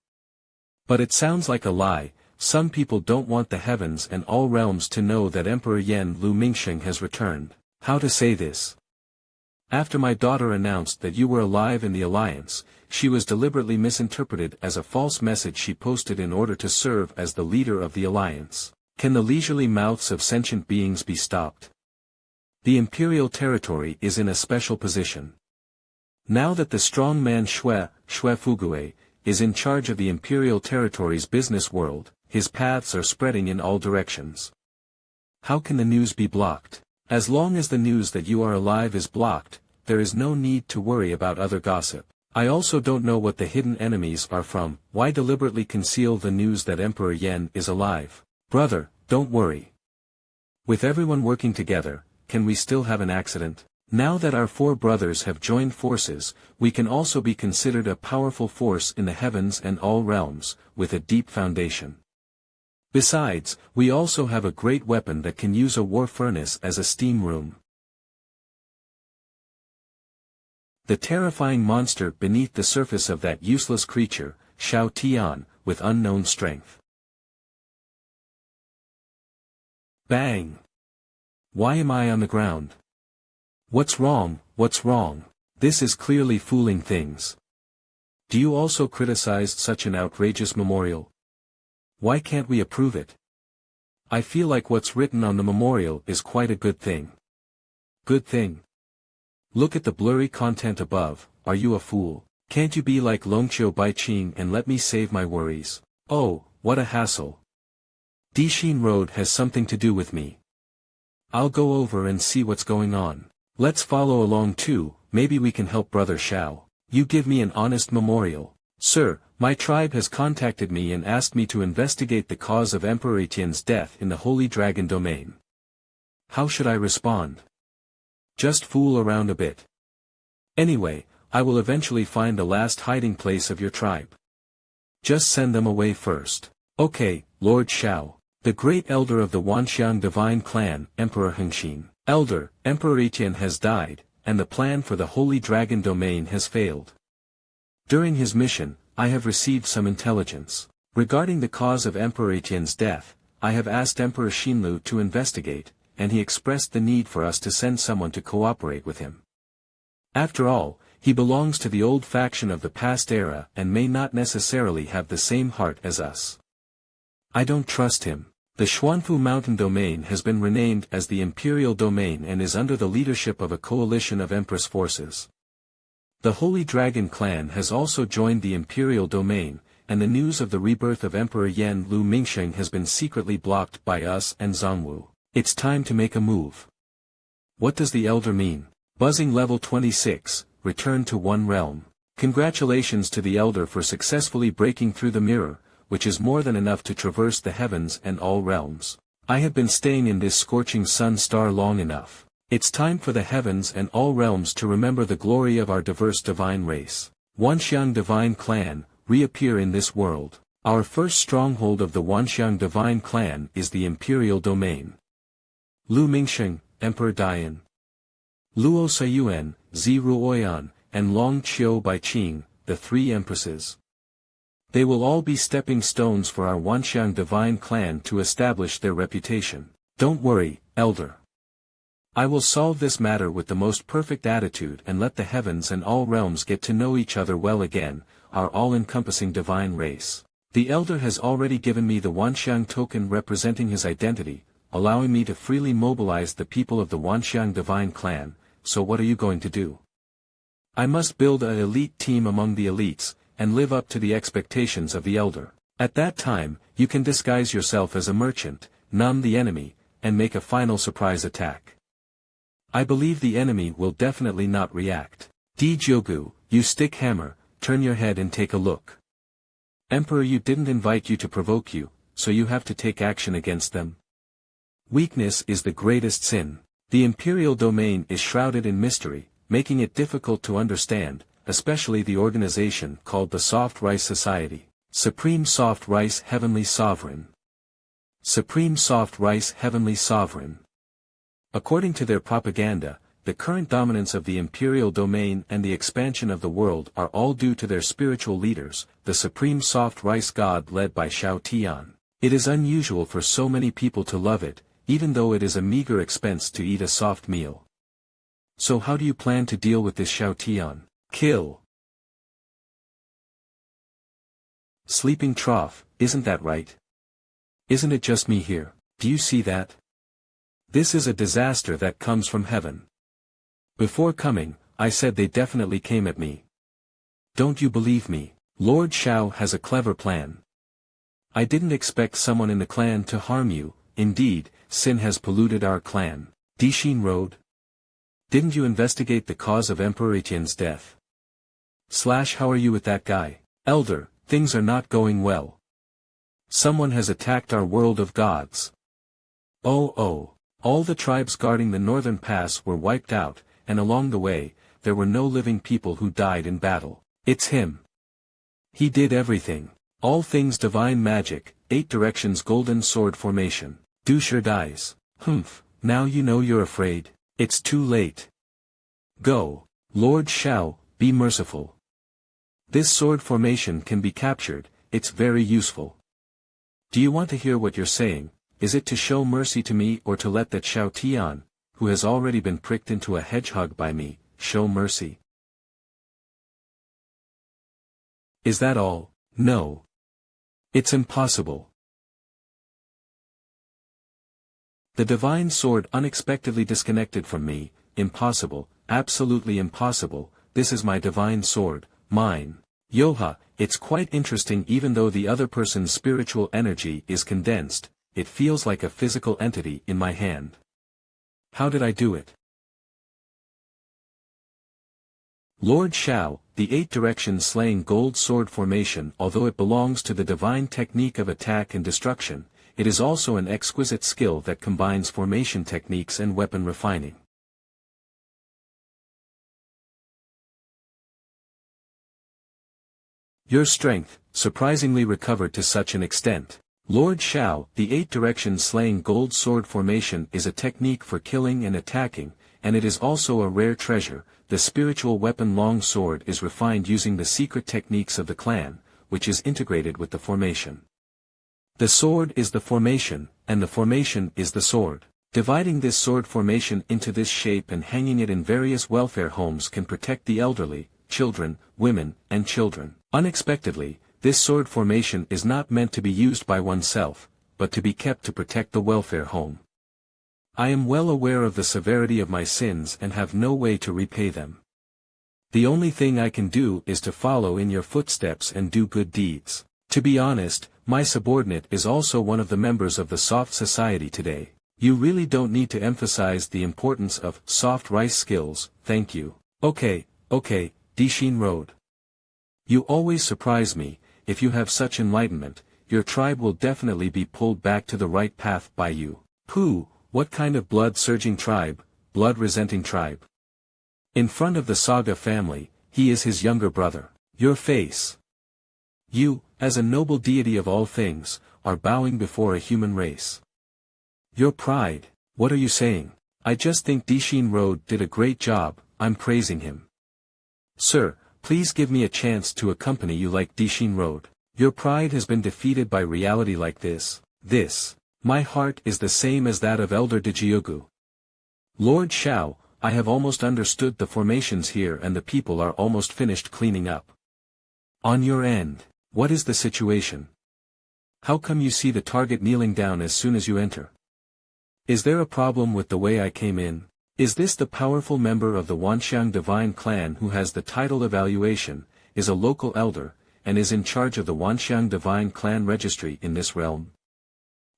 But it sounds like a lie. Some people don't want the heavens and all realms to know that Emperor Yan Lu Mingsheng has returned. How to say this? After my daughter announced that you were alive in the alliance, she was deliberately misinterpreted as a false message she posted in order to serve as the leader of the alliance. Can the leisurely mouths of sentient beings be stopped? The imperial territory is in a special position. Now that the strong man Xue Fugue, is in charge of the imperial territory's business world, his paths are spreading in all directions. How can the news be blocked? As long as the news that you are alive is blocked, there is no need to worry about other gossip. I also don't know what the hidden enemies are from. Why deliberately conceal the news that Emperor Yan is alive? Brother, don't worry. With everyone working together, can we still have an accident? Now that our four brothers have joined forces, we can also be considered a powerful force in the heavens and all realms, with a deep foundation. Besides, we also have a great weapon that can use a war furnace as a steam room. The terrifying monster beneath the surface of that useless creature, Shao Tian, with unknown strength. Bang! Why am I on the ground? What's wrong, what's wrong? This is clearly fooling things. Do you also criticize such an outrageous memorial? Why can't we approve it? I feel like what's written on the memorial is quite a good thing. Good thing. Look at the blurry content above. Are you a fool? Can't you be like Longqiu Baiqing and let me save my worries? Oh, what a hassle. Dixin Road has something to do with me. I'll go over and see what's going on. Let's follow along too, maybe we can help Brother Shao. You give me an honest memorial. Sir, my tribe has contacted me and asked me to investigate the cause of Emperor Etienne's death in the Holy Dragon domain. How should I respond? Just fool around a bit. Anyway, I will eventually find the last hiding place of your tribe. Just send them away first. Okay, Lord Shao. The great elder of the Wanxiang divine clan, Emperor Hengxin. Elder, Emperor Etienne has died, and the plan for the Holy Dragon domain has failed. During his mission, I have received some intelligence. Regarding the cause of Emperor Etienne's death, I have asked Emperor Xinlu to investigate, and he expressed the need for us to send someone to cooperate with him. After all, he belongs to the old faction of the past era and may not necessarily have the same heart as us. I don't trust him. The Xuanfu Mountain Domain has been renamed as the Imperial Domain and is under the leadership of a coalition of Empress forces. The Holy Dragon clan has also joined the Imperial Domain, and the news of the rebirth of Emperor Yan Lu Mingsheng has been secretly blocked by us and Zhongwu. It's time to make a move. What does the Elder mean? Buzzing level 26, return to one realm. Congratulations to the Elder for successfully breaking through the mirror, which is more than enough to traverse the heavens and all realms. I have been staying in this scorching sun star long enough. It's time for the heavens and all realms to remember the glory of our diverse divine race. Wanxiang divine clan, reappear in this world. Our first stronghold of the Wanxiang divine clan is the Imperial Domain. Lu Mingsheng, Emperor Dian. Luo Saiyuan, Zi Ruoyan, and Long Qiu Baiqing, the three empresses. They will all be stepping stones for our Wanxiang divine clan to establish their reputation. Don't worry, Elder. I will solve this matter with the most perfect attitude and let the heavens and all realms get to know each other well again, our all-encompassing divine race. The Elder has already given me the Wanxiang token representing his identity, allowing me to freely mobilize the people of the Wanxiang divine clan, so what are you going to do? I must build an elite team among the elites, and live up to the expectations of the Elder. At that time, you can disguise yourself as a merchant, numb the enemy, and make a final surprise attack. I believe the enemy will definitely not react. Di Jiogu, you stick hammer, turn your head and take a look. Emperor Yu didn't invite you to provoke you, so you have to take action against them. Weakness is the greatest sin. The Imperial Domain is shrouded in mystery, making it difficult to understand, especially the organization called the Soft Rice Society. Supreme Soft Rice Heavenly Sovereign. Supreme Soft Rice Heavenly Sovereign. According to their propaganda, the current dominance of the Imperial Domain and the expansion of the world are all due to their spiritual leaders, the Supreme Soft Rice God led by Shao Tian. It is unusual for so many people to love it, even though it is a meager expense to eat a soft meal. So how do you plan to deal with this Shao Tian? Kill. Sleeping trough, isn't that right? Isn't it just me here? Do you see that? This is a disaster that comes from heaven. Before coming, I said they definitely came at me. Don't you believe me? Lord Shao has a clever plan. I didn't expect someone in the clan to harm you. Indeed, sin has polluted our clan. Dixin Road? Didn't you investigate the cause of Emperor Etienne's death? How are you with that guy? Elder, things are not going well. Someone has attacked our world of gods. Oh, all the tribes guarding the northern pass were wiped out, and along the way, there were no living people who died in battle. It's him. He did everything. All things divine magic, 8 directions golden sword formation. Doucher dies. Humph, now you know you're afraid. It's too late. Go. Lord Shao, be merciful. This sword formation can be captured, it's very useful. Do you want to hear what you're saying? Is it to show mercy to me or to let that Shao Tian, who has already been pricked into a hedgehog by me, show mercy? Is that all? No. It's impossible. The divine sword unexpectedly disconnected from me, impossible, absolutely impossible, this is my divine sword, mine. Yoha, it's quite interesting even though the other person's spiritual energy is condensed, it feels like a physical entity in my hand. How did I do it? Lord Shao, the 8 directions slaying gold sword formation, although it belongs to the divine technique of attack and destruction, it is also an exquisite skill that combines formation techniques and weapon refining. Your strength, surprisingly recovered to such an extent. Lord Shao, the 8 directions slaying gold sword formation is a technique for killing and attacking, and it is also a rare treasure. The spiritual weapon long sword is refined using the secret techniques of the clan, which is integrated with the formation. The sword is the formation, and the formation is the sword. Dividing this sword formation into this shape and hanging it in various welfare homes can protect the elderly, children, women, and children. Unexpectedly, this sword formation is not meant to be used by oneself, but to be kept to protect the welfare home. I am well aware of the severity of my sins and have no way to repay them. The only thing I can do is to follow in your footsteps and do good deeds. To be honest, my subordinate is also one of the members of the soft society today. You really don't need to emphasize the importance of soft rice skills, thank you. Okay, Dishin Road. You always surprise me. If you have such enlightenment, your tribe will definitely be pulled back to the right path by you. Pooh, what kind of blood-surging tribe, blood-resenting tribe? In front of the Saga family, he is his younger brother. Your face. You, as a noble deity of all things, are bowing before a human race. Your pride, what are you saying? I just think Dishin Road did a great job, I'm praising him. Sir, please give me a chance to accompany you like Dishin Road. Your pride has been defeated by reality like this. My heart is the same as that of Elder Digiogu. Lord Shao, I have almost understood the formations here and the people are almost finished cleaning up. On your end, what is the situation? How come you see the target kneeling down as soon as you enter? Is there a problem with the way I came in? Is this the powerful member of the Wanxiang divine clan who has the title evaluation, is a local elder, and is in charge of the Wanxiang divine clan registry in this realm?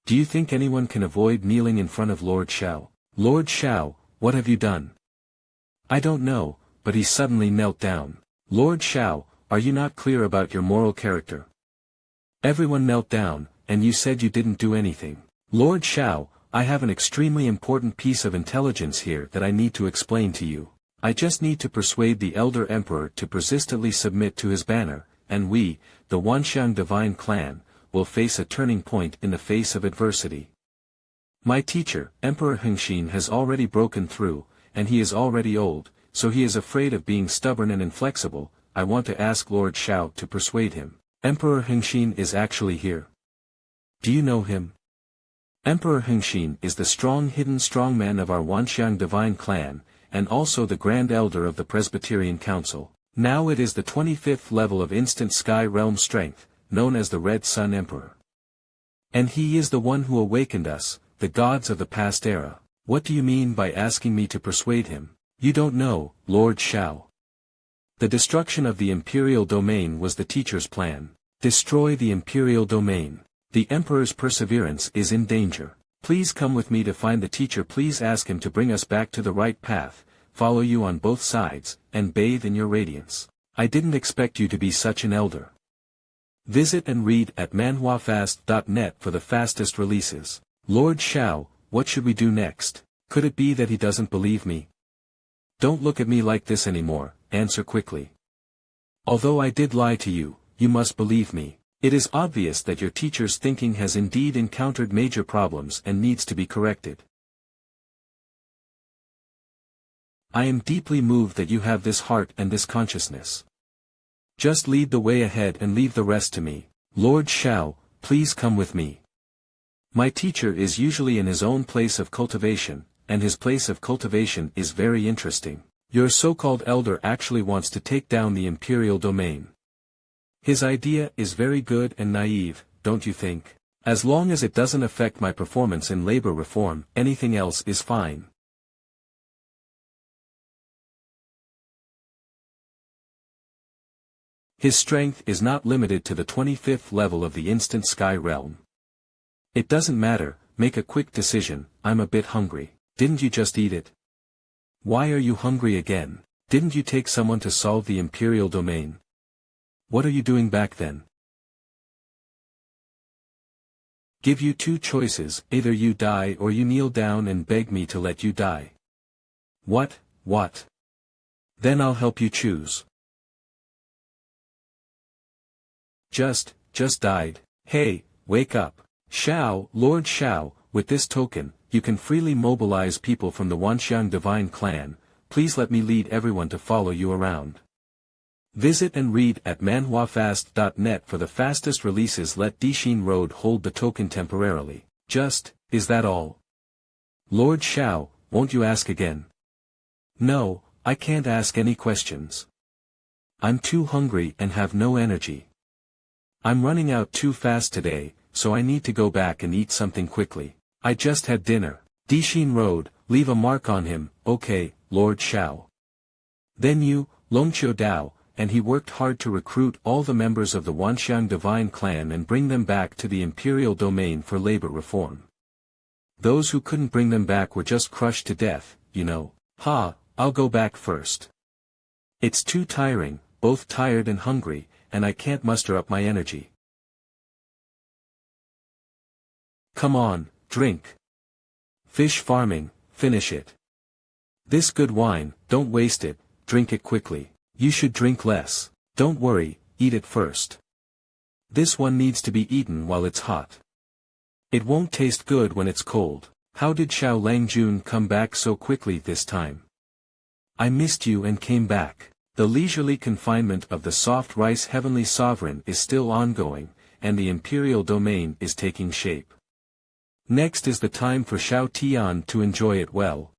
Do you think anyone can avoid kneeling in front of Lord Shao? Lord Shao, what have you done? I don't know, but he suddenly knelt down. Lord Shao, are you not clear about your moral character? Everyone knelt down, and you said you didn't do anything. Lord Shao, I have an extremely important piece of intelligence here that I need to explain to you. I just need to persuade the Elder Emperor to persistently submit to his banner, and we, the Wanxiang divine clan, will face a turning point in the face of adversity. My teacher, Emperor Hengxin, has already broken through, and he is already old, so he is afraid of being stubborn and inflexible. I want to ask Lord Shao to persuade him. Emperor Hengxin is actually here. Do you know him? Emperor Hengxin is the strong hidden strongman of our Wanxiang divine clan, and also the Grand Elder of the Presbyterian Council. Now it is the 25th level of instant sky realm strength, known as the Red Sun Emperor. And he is the one who awakened us, the gods of the past era. What do you mean by asking me to persuade him? You don't know, Lord Shao. The destruction of the imperial domain was the teacher's plan. Destroy the imperial domain. The Emperor's perseverance is in danger. Please come with me to find the teacher. Please ask him to bring us back to the right path, follow you on both sides, and bathe in your radiance. I didn't expect you to be such an elder. Visit and read at manhwafast.net for the fastest releases. Lord Shao, what should we do next? Could it be that he doesn't believe me? Don't look at me like this anymore, answer quickly. Although I did lie to you, you must believe me. It is obvious that your teacher's thinking has indeed encountered major problems and needs to be corrected. I am deeply moved that you have this heart and this consciousness. Just lead the way ahead and leave the rest to me. Lord Shao, please come with me. My teacher is usually in his own place of cultivation, and his place of cultivation is very interesting. Your so-called elder actually wants to take down the imperial domain. His idea is very good and naive, don't you think? As long as it doesn't affect my performance in labor reform, anything else is fine. His strength is not limited to the 25th level of the instant sky realm. It doesn't matter, make a quick decision. I'm a bit hungry. Didn't you just eat it? Why are you hungry again? Didn't you take someone to solve the imperial domain? What are you doing back then? Give you two choices, either you die or you kneel down and beg me to let you die. What? Then I'll help you choose. Just died. Hey, wake up. Shao, Lord Shao, with this token, you can freely mobilize people from the Wanxiang Divine Clan. Please let me lead everyone to follow you around. Visit and read at manhwafast.net for the fastest releases. Let Deepening Road hold the token temporarily. Is that all? Lord Shao, won't you ask again? No, I can't ask any questions. I'm too hungry and have no energy. I'm running out too fast today, so I need to go back and eat something quickly. I just had dinner. Deepening Road, leave a mark on him, okay, Lord Shao. Then you, Longqiu Dao, and he worked hard to recruit all the members of the Wanxiang Divine Clan and bring them back to the imperial domain for labor reform. Those who couldn't bring them back were just crushed to death, you know. I'll go back first. It's too tiring, both tired and hungry, and I can't muster up my energy. Come on, drink. Fish farming, finish it. This good wine, don't waste it, drink it quickly. You should drink less. Don't worry, eat it first. This one needs to be eaten while it's hot. It won't taste good when it's cold. How did Xiao Langjun come back so quickly this time? I missed you and came back. The leisurely confinement of the soft rice heavenly sovereign is still ongoing, and the imperial domain is taking shape. Next is the time for Xiao Tian to enjoy it well.